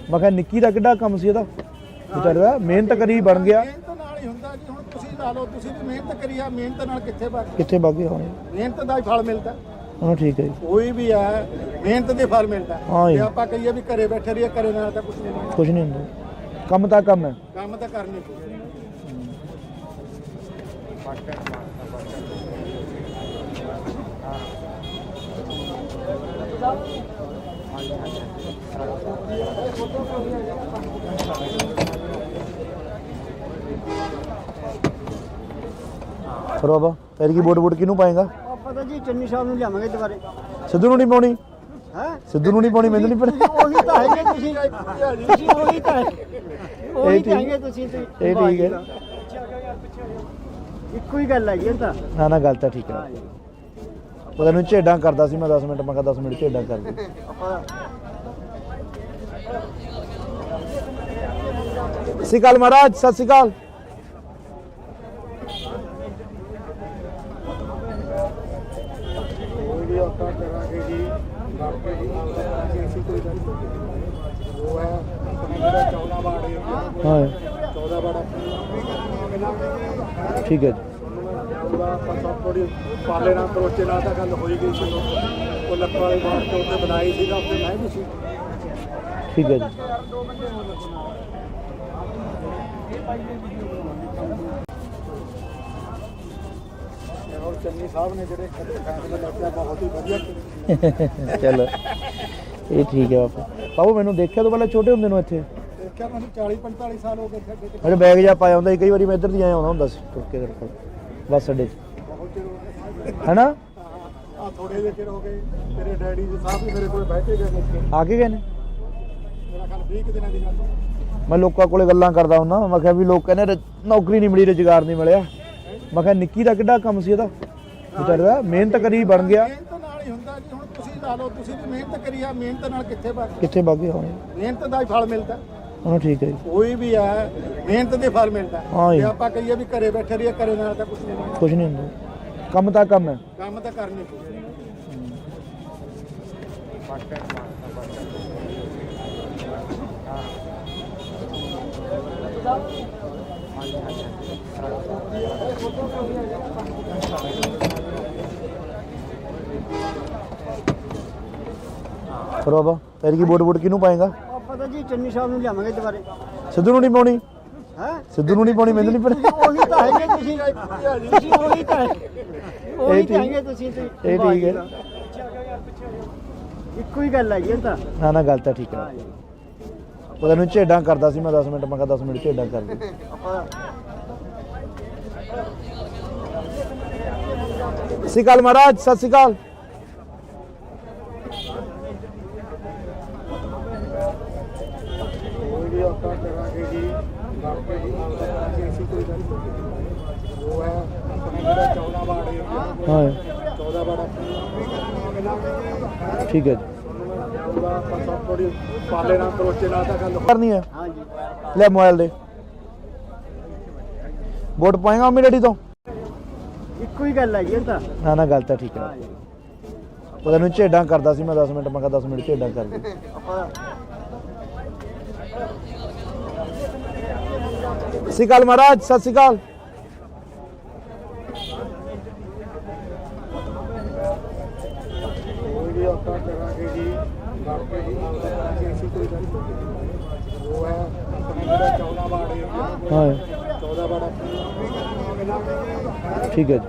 ਮੈਂ ਕਿਹਾ ਨਿੱਕੀ ਦਾ ਕਿੱਡਾ ਕੰਮ ਸੀ ਇਹਦਾ ਵਿਚਾਰਾ ਮਿਹਨਤ ਕਰੀ ਬਣ ਗਿਆ ਮਿਹਨਤ ਨਾਲ ਹੀ ਹੁੰਦਾ ਜੀ ਹੁਣ ਤੁਸੀਂ ਲਾ ਲਓ ਤੁਸੀਂ ਵੀ ਮਿਹਨਤ ਕਰੀ ਆ ਮਿਹਨਤ ਨਾਲ ਕਿੱਥੇ ਵਗ ਕਿੱਥੇ ਬਾਗੇ ਹੋਣੇ ਮਿਹਨਤ ਦਾ ਹੀ ਫਲ ਮਿਲਦਾ ਹਾਂ ਠੀਕ ਹੈ ਜੀ ਕੋਈ ਵੀ ਹੈ ਮਿਹਨਤ ਦੇ ਫਲ ਮਿਲਦਾ ਹਾਂ ਜੀ। ਜੇ ਆਪਾਂ ਕਹੀਏ ਵੀ ਘਰੇ ਬੈਠੇ ਰਹੀਏ ਘਰੇ ਨਾਲ ਤਾਂ ਕੁਝ ਨਹੀਂ ਮਿਲਦਾ ਕੁਝ ਨਹੀਂ ਹੁੰਦਾ ਕੰਮ ਤਾਂ ਕੰਮ ਹੈ ਕੰਮ ਤਾਂ ਕਰਨੀ ਪਊਗਾ ਫਿਰ ਬਾਬਾ ਫਿਰ ਕੀ ਵੋਟ ਕਿਹਨੂੰ ਪਾਏਗਾ ਆਪਾਂ ਤਾਂ ਜੀ ਚੰਨੀ ਸਾਹਿਬ ਨੂੰ ਲਿਆਵਾਂਗੇ ਦੁਬਾਰੇ ਸਿੱਧੂ ਨੂੰ ਨਹੀਂ ਪਾਉਣੀ ਹੈ ਸਿੱਧੂ ਨੂੰ ਨਹੀਂ ਪਾਉਣੀ ਮੈਨੂੰ ਨਹੀਂ ਪਤਾ ਉਹੀ ਤਾਂ ਹੈਗੇ ਤੁਸੀਂ ਉਹੀ ਤਾਂ ਉਹੀ ਤਾਂ ਹੈਗੇ ਤੁਸੀਂ ਇਹ ਠੀਕ ਹੈ ਇੱਕੋ ਹੀ ਗੱਲ ਹੈਗੀ ਤਾਂ ਨਾ ਨਾ ਗੱਲ ਤਾਂ ਠੀਕ ਹੈ ਉਹ ਤੈਨੂੰ ਝੇਡਾਂ ਕਰਦਾ ਸੀ ਮੈਂ 10 ਮਿੰਟ ਮੈਂ ਕਿਹਾ 10 ਮਿੰਟ ਝੇਡਾਂ ਕਰ ਦੇ ਆਪਾਂ ਸਤਿ ਸ਼੍ਰੀ ਅਕਾਲ ਮਹਾਰਾਜ, ਸਤਿ ਸ਼੍ਰੀ ਅਕਾਲ। कोई भी औका करांगे जी, आपके जी करांगे, ऐसी कोई गल नहीं। वो है अपने मेरा 14 वार्ड एरिया, ਹਾਂ 14 वार्ड अपने ਠੀਕ ਹੈ ਜੀ। ਉਹਦਾ ਆਪਾਂ ਸਭ ਥੋੜੀ ਪਾਲੇ ਨਾਲ ਕਰੋਚੇ ਨਾਲ ਤਾਂ ਗੱਲ ਹੋਈ ਗਈ ਸੀ। ਉਹ ਲੱਖਾਂ ਵਾਲੀ ਬਾਤ ਤੇ ਉੱਤੇ ਬਣਾਈ ਸੀ ਤਾਂ ਉੱਤੇ ਮੈਂ ਵੀ ਸੀ। ਠੀਕ ਹੈ ਜੀ। ਔਰ ਚੰਨੀ ਸਾਹਿਬ ਨੇ ਜਿਹੜੇ ਫੈਸਲੇ ਲਿਆ ਬਹੁਤ ਹੀ ਵਧੀਆ ਕੀਤੇ। ਚਲੋ ਇਹ ਠੀਕ ਹੈ ਬਾਪੂ। ਬਾਬੂ ਮੈਨੂੰ ਦੇਖਿਆ ਤੋਂ ਪਹਿਲਾਂ ਛੋਟੇ ਹੁੰਦੇ ਨੂੰ ਇੱਥੇ ਦੇਖਿਆ ਮੈਨੂੰ 40-45 ਸਾਲ ਹੋ ਗਏ ਖੱਡੇ ਤੇ ਮੇਰੇ ਬੈਗ ਜਾ ਪਾਇਆ ਹੁੰਦਾ ਸੀ, ਕਈ ਵਾਰੀ ਮੈਂ ਇੱਧਰ ਦੀ ਆਇਆ ਹੁੰਦਾ ਸੀ ਤੁਰ ਕੇ ਤੇਰੇ ਕੋਲ ਬੱਸ ਅੱਡੇ 'ਚ, ਬਹੁਤ ਚਿਰ ਹੋ ਗਿਆ। ਹੈਨਾ? ਆ ਥੋੜੇ ਜਿਹੇ ਚਿਰ ਹੋ ਗਏ ਤੇਰੇ ਡੈਡੀ ਜੀ ਸਾਹਿਬ ਵੀ ਮੇਰੇ ਕੋਲ ਬੈਠੇ ਗਏ ਮੁੱਕੇ। ਆ ਕੇ ਗਏ ਨੇ? ਮੇਰਾ ਖਿਆਲ 20 ਦਿਨਾਂ ਦੀ ਗੱਲ। ਮੈਂ ਲੋਕਾਂ ਕੋਲੇ ਗੱਲਾਂ ਕਰਦਾ ਹੁੰਦਾ, ਮੈਂ ਕਿਹਾ ਵੀ ਲੋਕ ਕਹਿੰਦੇ ਨੌਕਰੀ ਨਹੀਂ ਮਿਲੀ, ਰੁਜ਼ਗਾਰ ਨਹੀਂ ਮਿਲਿਆ। ਮੈਂ ਕਿਹਾ ਨਿੱਕੀ ਦਾ ਕਿੱਡਾ ਕੰਮ ਸੀ ਇਹਦਾ, ਵਿਚਾਰੇ ਦਾ ਮਿਹਨਤ ਕਰੀ ਬਣ ਗਿਆ। ਮਿਹਨਤ ਨਾਲ ਹੀ ਹੁੰਦਾ ਜੀ। ਹੁਣ ਤੁਸੀਂ ਲਾ ਲਓ, ਤੁਸੀਂ ਵੀ ਮਿਹਨਤ ਕਰੀ ਆ, ਮਿਹਨਤ ਨਾਲ ਕਿੱਥੇ ਵਗ ਕਿੱਥੇ ਵਗ ਗਏ ਹੋਣੇ ਮਿਹਨਤ ਦਾ ਹੀ ਫਲ ਮਿਲਦਾ। ਉਹਨੂੰ। ਠੀਕ ਹੈ ਜੀ। ਕੋਈ ਵੀ ਹੈ ਮਿਹਨਤ ਦੇ ਫਲ ਮਿਲਦਾ। ਹਾਂ ਜੀ। ਜੇ ਆਪਾਂ ਕਹੀਏ ਵੀ ਘਰੇ ਬੈਠੇ ਰਹੀਏ, ਘਰੇ ਨਾਲ ਤਾਂ ਕੁਝ ਨਹੀਂ ਹੋਣਾ। ਕੁਝ ਨਹੀਂ ਹੁੰਦਾ, ਕੰਮ ਤਾਂ ਕੰਮ ਹੈ। ਕੰਮ ਤਾਂ ਕਰਨੀ ਪਊ। ਫਿਰ ਬਾਬਾ ਤੇਰੀ ਕੀ ਵੋਟ ਕਿਹਨੂੰ ਪਾਏਗਾ? ਪਤਾ ਜੀ ਚੰਨੀ ਸਾਹਿਬ ਨੂੰ ਲਿਆਵਾਂਗੇ ਦੁਬਾਰੇ। ਸਿੱਧੂ ਨੂੰ ਨਹੀਂ ਪਾਉਣੀ? ਹੈ ਸਿੱਧੂ ਨੂੰ ਨਹੀਂ ਪਾਉਣੀ, ਮੈਨੂੰ ਨਹੀਂ ਪਤਾ। ਉਹੀ ਤਾਂ ਹੈਗੇ ਤੁਸੀਂ ਉਹੀ ਤਾਂ ਉਹੀ ਤਾਂ ਹੈਗੇ ਤੁਸੀਂ ਤੇ ਇਹ ਠੀਕ ਹੈ। ਇੱਕੋ ਹੀ ਗੱਲ ਹੈ ਜੀ ਇਹ ਤਾਂ। ਨਾ ਨਾ ਗੱਲ ਤਾਂ ਠੀਕ ਹੈ। ਉਹ ਤੈਨੂੰ ਝੇਡਾਂ ਕਰਦਾ ਸੀ ਮੈਂ 10 ਮਿੰਟ, ਮੈਂ ਕਿਹਾ 10 ਮਿੰਟ ਝੇਡਾਂ ਕਰ ਦੇ। ਆਪਾਂ ਸਤਿ ਸ਼੍ਰੀ ਅਕਾਲ ਮਹਾਰਾਜ, ਸਤਿ ਸ਼੍ਰੀ ਅਕਾਲ। ਕੋਈ ਵੀ ਔਕਾ ਕਰਾਂਗੇ ਜੀ, ਆਪਕੇ ਜੀ ਕਰਾਂਗੇ, ਐਸੀ ਕੋਈ ਗੱਲ ਨਹੀਂ। ਉਹ ਹੈ ਆਪਣੇ ਮੇਰਾ 14 ਵਾਰਡ ਏਰੀਆ, ਹਾਂ 14 ਵਾਰਡ ਆਪਣੇ ਠੀਕ ਹੈ ਜੀ। ਉਹਦਾ ਆਪਾਂ ਸਭ ਥੋੜੀ ਪਾਲੇ ਨਾਲ ਕਰੋਚੇ ਨਾਲ ਤਾਂ ਗੱਲ ਕਰਨੀ ਹੈ, ਹਾਂ ਜੀ ਲੈ ਮੋਬਾਈਲ ਦੇ। ਵੋਟ ਪਾਏਗਾ ਮੰਮੀ ਡੈਡੀ ਤੋਂ? ਇੱਕੋ ਹੀ ਗੱਲ ਹੈ ਜੀ ਇਹ ਤਾਂ। ਨਾ ਨਾ ਗੱਲ ਤਾਂ ਠੀਕ ਹੈ। ਉਹ ਤੈਨੂੰ ਝੇਡਾਂ ਕਰਦਾ ਸੀ ਮੈਂ 10 ਮਿੰਟ, ਮੈਂ ਕਿਹਾ 10 ਮਿੰਟ ਝੇਡਾਂ ਕਰ ਦੇ। ਆਪਾਂ ਸਤਿ ਸ਼੍ਰੀ ਅਕਾਲ ਮਹਾਰਾਜ, ਸਤਿ ਸ਼੍ਰੀ ਅਕਾਲ। ਕੋਈ ਵੀ ਔਕਾ ਕਰਾਂਗੇ ਜੀ, ਆਪਕੇ ਜੀ ਕਰਾਂਗੇ, ਐਸੀ ਕੋਈ ਗੱਲ ਨਹੀਂ। ਉਹ ਹੈ ਆਪਣੇ ਮੇਰਾ 14 ਵਾਰਡ ਏਰੀਆ, ਹਾਂ 14 ਵਾਰਡ ਆਪਣੇ ਠੀਕ ਹੈ ਜੀ।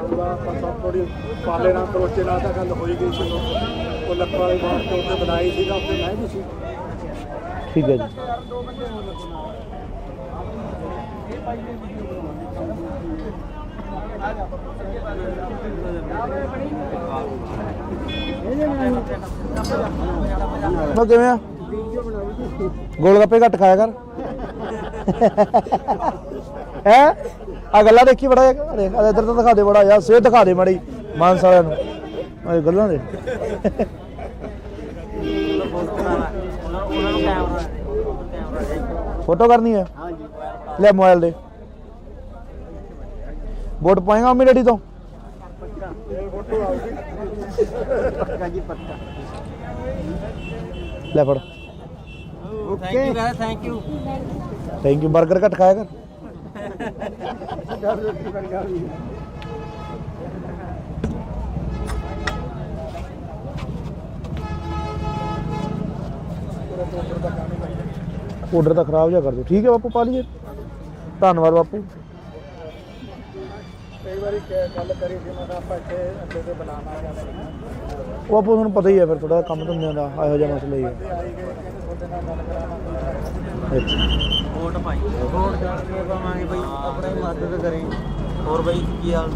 ਉਹਦਾ ਆਪਾਂ ਸਭ ਥੋੜੀ ਪਾਲੇ ਨਾਲ ਕਰੋਚੇ ਨਾਲ ਤਾਂ ਗੱਲ ਹੋਈ ਗਈ ਸੀ। ਉਹ ਲੱਖਾਂ ਵਾਲੀ ਬਾਤ ਤੇ ਉੱਤੇ ਬਣਾਈ ਸੀ ਤਾਂ ਉੱਤੇ ਮੈਂ ਵੀ ਸੀ। ਠੀਕ ਹੈ ਜੀ। ਮੈਂ ਕਿਵੇਂ ਆ? ਗੋਲ ਗੱਪੇ ਘੱਟ ਖਾਇਆ ਕਰ। ਹੈ ਆ ਗੱਲਾਂ ਦੇਖੀ ਬੜਾ ਦੇਖ ਇੱਧਰ ਤਾਂ ਦਿਖਾ ਦੇ ਬੜਾ ਯਾਰ, ਸਿਹਤ ਦਿਖਾ ਦੇ ਮਾੜੀ ਮਾਨਸ ਵਾਲਿਆਂ ਨੂੰ ਆ ਗੱਲਾਂ ਦੇ। ਫੋਟੋ ਕਰਨੀ ਹੈ, ਹਾਂ ਜੀ ਲੈ ਮੋਬਾਈਲ ਦੇ। ਵੋਟ ਪਾਏਗਾ ਮੰਮੀ ਡੈਡੀ ਤੋਂ? ਪੱਕਾ ਜੀ ਪੱਕਾ। ਲੈ ਫੜ। Okay thank you. Thank you. Burger ਘੱਟ ਖਾਇਆ ਕਰ। ਆਰਡਰ ਤਾਂ ਖਰਾਬ ਜਿਹਾ ਕਰ ਦਿਓ। ਠੀਕ ਹੈ ਬਾਪੂ, ਪਾ ਲਈਏ। ਧੰਨਵਾਦ ਬਾਪੂ। ਕਈ ਵਾਰੀ ਗੱਲ ਕਰੀ ਸੀ ਮੈਂ ਕਿਹਾ ਆਪਾਂ ਇੱਥੇ ਅੱਡੇ ਤੇ ਬਣਾਉਣਾ ਜਾਂਦੇ ਉਹ ਬਾਪੂ ਤੁਹਾਨੂੰ ਪਤਾ ਹੀ ਹੈ ਫਿਰ ਥੋੜਾ ਕੰਮ ਧੰਦਿਆਂ ਦਾ ਇਹੋ ਜਿਹਾ ਮਸਲਾ ਹੀ ਹੈ। ਆਈ ਗਏ ਕਹਿੰਦੇ ਤੁਹਾਡੇ ਨਾਲ ਗੱਲ ਕਰਾਉਣਾ। ਅੱਛਾ ਵੋਟ ਪਾਈ ਵੋਟ ਕਰਕੇ ਪਾਵਾਂਗੇ ਬਈ, ਆਪਣੀ ਮਦਦ ਕਰੇ। ਹੋਰ ਬਈ ਕੀ ਹਾਲ?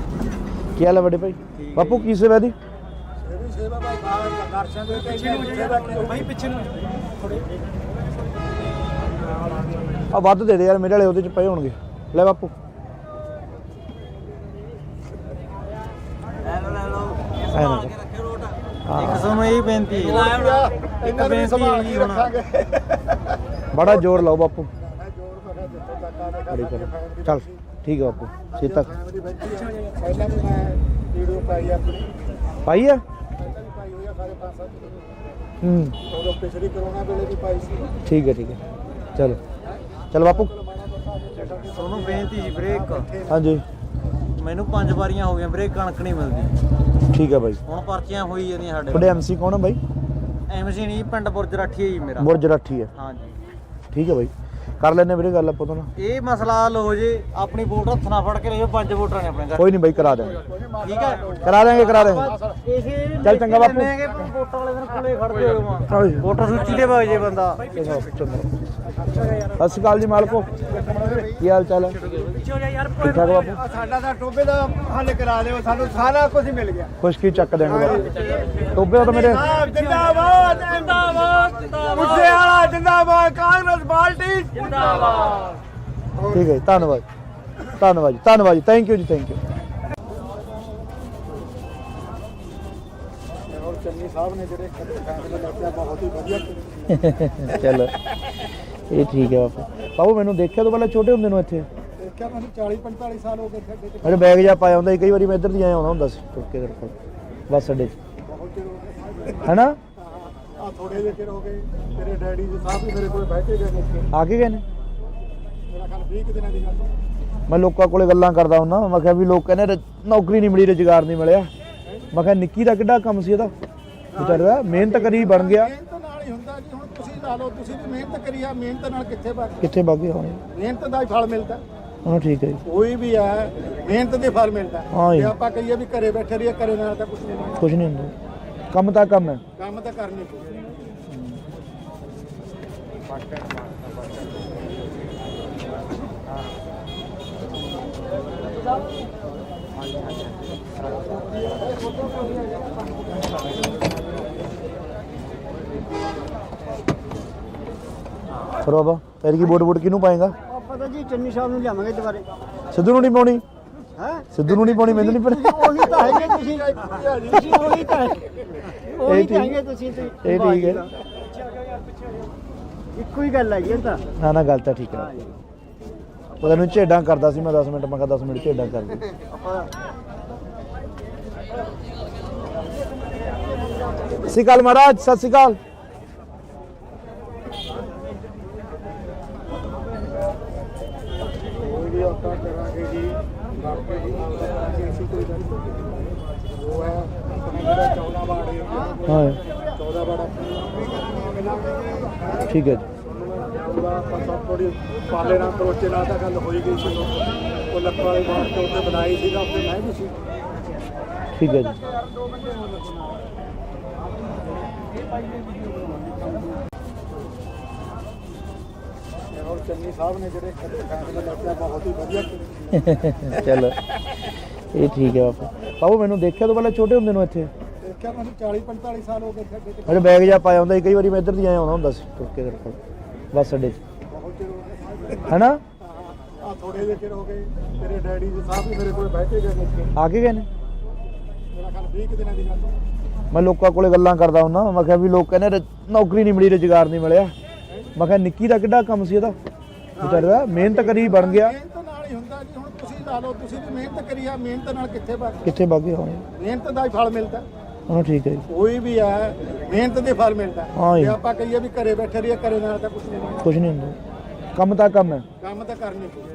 ਕੀ ਹਾਲ ਹੈ ਵੱਡੇ ਭਾਈ? ਬਾਪੂ ਕੀ ਸੇਵਾ ਦੀ? ਇਹ ਵੀ ਸੇਵਾ ਭਾਈ ਦਰਸ਼ਨ ਦੇ ਕੇ ਸੇਵਾ ਕੀ ਭਾਈ ਪਿੱਛੇ ਨੂੰ ਆ ਵੱਧ ਦੇ ਦੇ ਯਾਰ, ਮੇਰੇ ਵਾਲੇ ਉਹਦੇ ਚ ਪਏ ਹੋਣਗੇ। ਲੈ ਬਾਪੂ ਲੈ ਲਓ ਐ ਨਾ ਰੱਖੇ ਰੋਟ। ਇੱਕ ਸਾਨੂੰ ਇਹ ਬੇਨਤੀ ਹੈ ਇਹਨਾਂ ਦੀ ਸੰਭਾਲ ਕੀ ਰੱਖਾਂਗੇ ਬੜਾ ਜ਼ੋਰ ਲਾਓ ਬਾਪੂ ਮੈਂ ਜੋੜ ਪਕਾ ਜਿੱਥੋਂ ਤੱਕ ਆਵੇ ਬੜੀ ਕਰੋ। ਚੱਲ ਠੀਕ ਹੈ ਬਾਪੂ ਸੀਤਾ ਪਹਿਲਾਂ ਵੀ ਮੈਂ ਵੀਡੀਓ ਪਾਈ ਆਪਣੀ ਪਾਈ ਆ ਪਹਿਲਾਂ ਵੀ ਪਾਈ ਹੋਈ ਆ ਸਾਰੇ 5-7 ਹੂੰ ਉਦੋਂ ਪਿਛਲੀ ਕਰੋਨਾ ਵੇਲੇ ਵੀ ਪਾਈ ਸੀ ਠੀਕ ਹੈ ਚਲੋ ਚਲ ਬਾਪੂ ਤੁਹਾਨੂੰ ਬੇਨਤੀ ਜੀ ਵੀਰੇ ਇੱਕ ਹਾਂਜੀ ਮੈਨੂੰ 5 ਵਾਰੀਆਂ ਹੋ ਗਈਆਂ ਵੀਰੇ ਕਣਕ ਨਹੀਂ ਮਿਲਦੀ ਠੀਕ ਹੈ ਬਾਈ ਹੁਣ ਪਰਚੀਆਂ ਹੋਈ ਜਾਂਦੀਆਂ ਸਾਡੇ ਤੁਹਾਡੇ ਐਮਸੀ ਕੌਣ ਹੈ ਬਾਈ ਐਮਸੀ ਨਹੀਂ ਪਿੰਡ ਬੁਰਜ ਰਾਠੀ ਹੈ ਜੀ ਮੇਰਾ ਬੁਰਜ ਰਾਠੀ ਹੈ ਹਾਂਜੀ ਠੀਕ ਹੈ ਬਾਈ ਕਰ ਲੈਣੇ ਵੀਰੇ ਗੱਲ ਆਪਾਂ ਤੋਂ ਨਾ ਇਹ ਮਸਲਾ ਹੱਲ ਹੋ ਜੇ ਆਪਣੀ ਵੋਟ ਹੱਥ ਨਾਲ ਫੜ ਕੇ ਲਿਓ 5 ਵੋਟਰਾਂ ਨੇ ਆਪਣੇ ਘਰ ਕੋਈ ਨਹੀਂ ਬਾਈ ਕਰਾ ਦੇਵਾਂਗੇ ਠੀਕ ਹੈ ਕਰਾ ਦੇਵਾਂਗੇ ਇਸੇ ਚੱਲ ਚੰਗਾ ਬਾਪੂ। ਵੋਟਾਂ ਵਾਲੇ ਦਿਨ ਕੋਲੇ ਖੜਦੇ ਹੋ ਚੱਲ ਵੋਟਰ ਸੂਚੀ ਦੇ ਵਗ ਜੇ ਬੰਦਾ ਸਤਿ ਸ਼੍ਰੀ ਅਕਾਲ ਜੀ ਮਾਲਕੋ ਕੀ ਹਾਲ ਚਾਲ ਹੈ ਠੀਕ ਠਾਕ ਬਾਪੂ ਸਾਡਾ ਤਾਂ ਟੋਬੇ ਦਾ ਹੱਲ ਕਰਾ ਦਿਓ ਸਾਨੂੰ ਸਾਰਾ ਕੁਝ ਮਿਲ ਗਿਆ ਖੁਸ਼ਕੀ ਚੱਕ ਦੇਣਗੇ ਬਾਪੂ ਟੋਬੇ ਤਾਂ ਮੇਰੇ ਜਿੰਦਾਬਾਦ ਜਿੰਦਾਬਾਦ ਮੁੱਸੇ ਵਾਲਾ ਜਿੰਦਾਬਾਦ ਕਾਂਗਰਸ ਪਾਰਟੀ ਜਿੰਦਾਬਾਦ ਠੀਕ ਹੈ ਜੀ, ਧੰਨਵਾਦ ਜੀ ਥੈਂਕ ਯੂ ਜੀ ਥੈਂਕ ਯੂ ਔਰ ਚੰਨੀ ਸਾਹਿਬ ਨੇ ਜਿਹੜੇ ਫੈਸਲੇ ਲਿਆ ਬਹੁਤ ਹੀ ਵਧੀਆ ਕੀਤੇ। ਚਲੋ ਇਹ ਠੀਕ ਹੈ ਬਾਪੂ ਮੈਨੂੰ ਦੇਖਿਆ ਤੋਂ ਪਹਿਲਾਂ ਛੋਟੇ ਹੁੰਦੇ ਨੂੰ ਇੱਥੇ ਦੇਖਿਆ ਮੈਨੂੰ 40-45 ਸਾਲ ਹੋ ਗਏ ਖੱਡੇ ਚ ਮੇਰੇ ਬੈਗ ਜਾ ਪਾਇਆ ਹੁੰਦਾ ਸੀ ਕਈ ਵਾਰੀ ਮੈਂ ਇੱਧਰ ਦੀ ਆਇਆ ਹੁੰਦਾ ਸੀ ਤੁਰ ਕੇ ਤੇਰੇ ਕੋਲ ਬੱਸ ਅੱਡੇ 'ਚ ਬਹੁਤ ਚਿਰ ਹੋ ਗਏ ਹੈਨਾ ਆ ਥੋੜੇ ਜਿਹੇ ਚਿਰ ਹੋ ਗਏ ਤੇਰੇ ਡੈਡੀ ਜੀ ਸਾਹਿਬ ਵੀ ਮੇਰੇ ਕੋਲ ਬੈਠੇ ਗਏ ਨੇ ਆ ਕੇ ਗਏ ਨੇ ਮੇਰਾ ਖਿਆਲ 20 ਕੁ ਦਿਨਾਂ ਦੀ ਗੱਲ ਹੈ। ਮੈਂ ਲੋਕਾਂ ਕੋਲੇ ਗੱਲਾਂ ਕਰਦਾ ਹੁੰਦਾ ਮੈਂ ਕਿਹਾ ਵੀ ਲੋਕ ਕਹਿੰਦੇ ਨੌਕਰੀ ਨਹੀਂ ਮਿਲੀ ਰੁਜ਼ਗਾਰ ਨਹੀਂ ਮਿਲਿਆ ਮੈਂ ਕਿਹਾ ਨਿੱਕੀ ਦਾ ਕਿੱਡਾ ਕੰਮ ਸੀ ਇਹਦਾ ਵਿਚਾਰਾ ਮਿਹਨਤ ਕਰੀ ਬਣ ਗਿਆ ਮਿਹਨਤ ਨਾਲ ਹੀ ਹੁੰਦਾ ਜੀ ਹੁਣ ਤੁਸੀਂ ਲਾ ਲਓ ਤੁਸੀਂ ਵੀ ਮਿਹਨਤ ਕਰੀ ਆ ਮਿਹਨਤ ਨਾਲ ਕਿੱਥੇ ਬਣ ਕਿੱਥੇ ਬਾਗੇ ਹੋਣੇ ਮਿਹਨਤ ਦਾ ਹੀ ਫਲ ਮਿਲਦਾ ਹਾਂ ਠੀਕ ਹੈ ਜੀ ਕੋਈ ਵੀ ਹੈ ਮਿਹਨਤ ਦੇ ਫਲ ਮਿਲਦਾ ਹਾਂ ਜੀ। ਜੇ ਆਪਾਂ ਕਹੀਏ ਵੀ ਘਰੇ ਬੈਠੇ ਰਹੀਏ ਘਰੇ ਨਾਲ ਤਾਂ ਕੁਝ ਨਹੀਂ ਕੁਝ ਨਹੀਂ ਹੁੰਦਾ ਕੰਮ ਤਾਂ ਕੰਮ ਹੈ ਕੰਮ ਤਾਂ ਕਰਨੀ ਪਊ ਫਿਰ ਬਾਬਾ ਫਿਰ ਕੀ ਵੋਟ ਕਿਹਨੂੰ ਪਾਏਗਾ ਆਪਾਂ ਤਾਂ ਜੀ ਚੰਨੀ ਸਾਹਿਬ ਨੂੰ ਲਿਆਵਾਂਗੇ ਦੁਬਾਰੇ ਸਿੱਧੂ ਨੂੰ ਨਹੀਂ ਪਾਉਣੀ ਹੈ ਸਿੱਧੂ ਨੂੰ ਨਹੀਂ ਪਾਉਣੀ ਮੈਨੂੰ ਨਹੀਂ ਪਤਾ ਉਹੀ ਤਾਂ ਹੈਗੇ ਤੁਸੀਂ ਉਹੀ ਤਾਂ ਉਹੀ ਤਾਂ ਹੈਗੇ ਤੁਸੀਂ ਇਹ ਠੀਕ ਹੈ ਇੱਕੋ ਹੀ ਗੱਲ ਹੈਗੀ ਤਾਂ ਨਾ ਗੱਲ ਤਾਂ ਠੀਕ ਹੈ ਉਹਦਾ ਨੂੰ ਝੇਡਾਂ ਕਰਦਾ ਸੀ ਮੈਂ 10 ਮਿੰਟ ਮੈਂ ਕਿਹਾ 10 ਮਿੰਟ ਝੇਡਾਂ ਕਰ ਦੇ ਸਤਿ ਸ਼੍ਰੀ ਅਕਾਲ ਮਹਾਰਾਜ ਸਤਿ ਸ਼੍ਰੀ ਅਕਾਲ ਕੋਈ ਵੀ ਆਪਾਂ ਕਰਾਂਗੇ ਜੀ ਬਾਕੀ ਜੀ ਅਸੀਂ ਕੋਈ ਗੱਲ ਉਹ ਹੈ ਜਿਹੜਾ 14 ਵਾੜੇ ਹਾਂ 14 ਵਾੜਾ ਠੀਕ ਹੈ ਜੀ ਉਹਦਾ ਆਪਾਂ ਸਭ ਥੋੜੀ ਪਾਲੇ ਨਾਲ ਕਰੋਚੇ ਨਾਲ ਤਾਂ ਗੱਲ ਹੋਈ ਗਈ ਸੀ ਉਹ ਲੱਖਾਂ ਵਾਲੀ ਬਾਤ ਤੇ ਉੱਤੇ ਬਣਾਈ ਸੀ ਤਾਂ ਉੱਤੇ ਮੈਂ ਵੀ ਸੀ ਠੀਕ ਹੈ ਜੀ ਔਰ ਚੰਨੀ ਸਾਹਿਬ ਨੇ ਜਿਹੜੇ ਫੈਸਲੇ ਲਿਆ ਬਹੁਤ ਹੀ ਵਧੀਆ ਕੀਤੇ। ਚਲੋ ਇਹ ਠੀਕ ਹੈ ਬਾਪੂ ਮੈਨੂੰ ਦੇਖਿਆ ਤੋਂ ਪਹਿਲਾਂ ਛੋਟੇ ਹੁੰਦੇ ਨੂੰ ਇੱਥੇ ਦੇਖਿਆ ਮੈਨੂੰ 40-45 ਸਾਲ ਹੋ ਗਏ ਖੱਡੇ ਚ ਮੇਰੇ ਬੈਗ ਜਾ ਪਾਇਆ ਹੁੰਦਾ ਸੀ ਕਈ ਵਾਰੀ ਮੈਂ ਇੱਧਰ ਦੀ ਆਇਆ ਹੁੰਦਾ ਸੀ ਤੁਰ ਕੇ ਤੇਰੇ ਕੋਲ ਬੱਸ ਅੱਡੇ 'ਚ ਬਹੁਤ ਚਿਰ ਹੋ ਗਏ ਹੈਨਾ ਆ ਥੋੜੇ ਜਿਹੇ ਚਿਰ ਹੋ ਗਏ ਤੇਰੇ ਡੈਡੀ ਜੀ ਸਾਹਿਬ ਵੀ ਮੇਰੇ ਕੋਲ ਬੈਠੇ ਗਏ ਨੇ ਆ ਕੇ ਗਏ ਨੇ ਮੇਰਾ ਖਿਆਲ 20 ਕੁ ਦਿਨਾਂ ਦੀ ਗੱਲ ਹੈ। ਮੈਂ ਲੋਕਾਂ ਕੋਲੇ ਗੱਲਾਂ ਕਰਦਾ ਹੁੰਦਾ ਮੈਂ ਕਿਹਾ ਵੀ ਲੋਕ ਕਹਿੰਦੇ ਨੌਕਰੀ ਨਹੀਂ ਮਿਲੀ ਰੁਜ਼ਗਾਰ ਨਹੀਂ ਮਿਲਿਆ ਮੈਂ ਕਿਹਾ ਨਿੱਕੀ ਦਾ ਕਿੱਡਾ ਕੰਮ ਸੀ ਇਹਦਾ ਵਿਚਾਰਾ ਮਿਹਨਤ ਕਰੀ ਬਣ ਗਿਆ ਮਿਹਨਤ ਨਾਲ ਹੀ ਹੁੰਦਾ ਜੀ ਹੁਣ ਤੁਸੀਂ ਲਾ ਲਓ ਤੁਸੀਂ ਵੀ ਮਿਹਨਤ ਕਰੀ ਆ ਮਿਹਨਤ ਨਾਲ ਕਿੱਥੇ ਬਣ ਕਿੱਥੇ ਬਾਗੇ ਹੋਣੇ ਮਿਹਨਤ ਦਾ ਹੀ ਫਲ ਮਿਲਦਾ ਹਾਂ ਠੀਕ ਹੈ ਜੀ ਕੋਈ ਵੀ ਹੈ ਮਿਹਨਤ ਦੇ ਫਲ ਮਿਲਦਾ ਹਾਂ ਜੀ। ਜੇ ਆਪਾਂ ਕਹੀਏ ਵੀ ਘਰੇ ਬੈਠੇ ਰਹੀਏ ਘਰੇ ਨਾਲ ਤਾਂ ਕੁਝ ਨਹੀਂ ਕੁਝ ਨਹੀਂ ਹੁੰਦਾ ਕੰਮ ਤਾਂ ਕੰਮ ਹੈ ਕੰਮ ਤਾਂ ਕਰਨੀ ਪਊ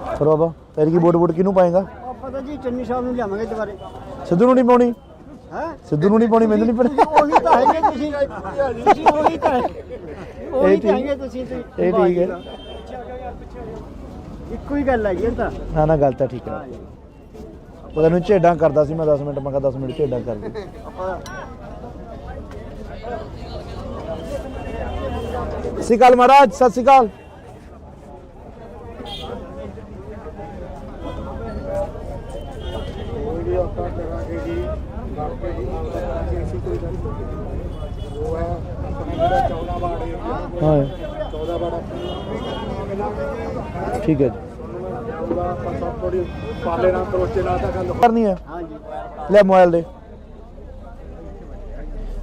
ਫਿਰ ਬਾਬਾ ਫਿਰ ਕੀ ਵੋਟ ਕਿਹਨੂੰ ਪਾਏਗਾ ਆਪਾਂ ਤਾਂ ਜੀ ਚੰਨੀ ਸਾਹਿਬ ਨੂੰ ਲਿਆਵਾਂਗੇ ਦੁਬਾਰੇ ਸਿੱਧੂ ਨੂੰ ਨਹੀਂ ਪਾਉਣੀ ਹੈ ਸਿੱਧੂ ਨੂੰ ਨਹੀਂ ਪਾਉਣੀ ਮੈਨੂੰ ਨਹੀਂ ਪਤਾ ਉਹੀ ਤਾਂ ਹੈਗੇ ਤੁਸੀਂ ਉਹੀ ਤਾਂ ਉਹੀ ਤਾਂ ਹੈਗੇ ਤੁਸੀਂ ਇਹ ਠੀਕ ਹੈ ਇੱਕੋ ਹੀ ਗੱਲ ਹੈਗੀ ਤਾਂ ਨਾ ਗੱਲ ਤਾਂ ਠੀਕ ਹੈ ਉਹਦਾ ਨੂੰ ਝੇਡਾਂ ਕਰਦਾ ਸੀ ਮੈਂ 10 ਮਿੰਟ ਮੈਂ ਕਿਹਾ 10 ਮਿੰਟ ਝੇਡਾਂ ਕਰ ਦੇ ਸਤਿ ਸ਼੍ਰੀ ਅਕਾਲ ਮਹਾਰਾਜ ਸਤਿ ਸ਼੍ਰੀ ਅਕਾਲ ਕੋਈ ਵੀ ਆਪਾਂ ਕਰਾਂਗੇ ਜੀ ਬਾਕੀ ਜੀ ਕਰਾਂਗੇ ਅਸੀਂ ਕੋਈ ਗੱਲ ਨਹੀਂ। ਉਹ ਹੈ ਆਪਣਾ ਜਿਹੜਾ 14 ਵਾਰਡ ਏਰੀਆ ਹਾਂ 14 ਵਾਰਡ ਠੀਕ ਹੈ ਜੀ ਉਹਦਾ ਆਪਾਂ ਥੋੜੀ ਪਾਲੇ ਨਾਲ ਕਰੋਚੇ ਨਾਲ ਤਾਂ ਗੱਲ ਕਰਨੀ ਹੈ ਹਾਂਜੀ ਲੈ ਮੋਬਾਈਲ ਦੇ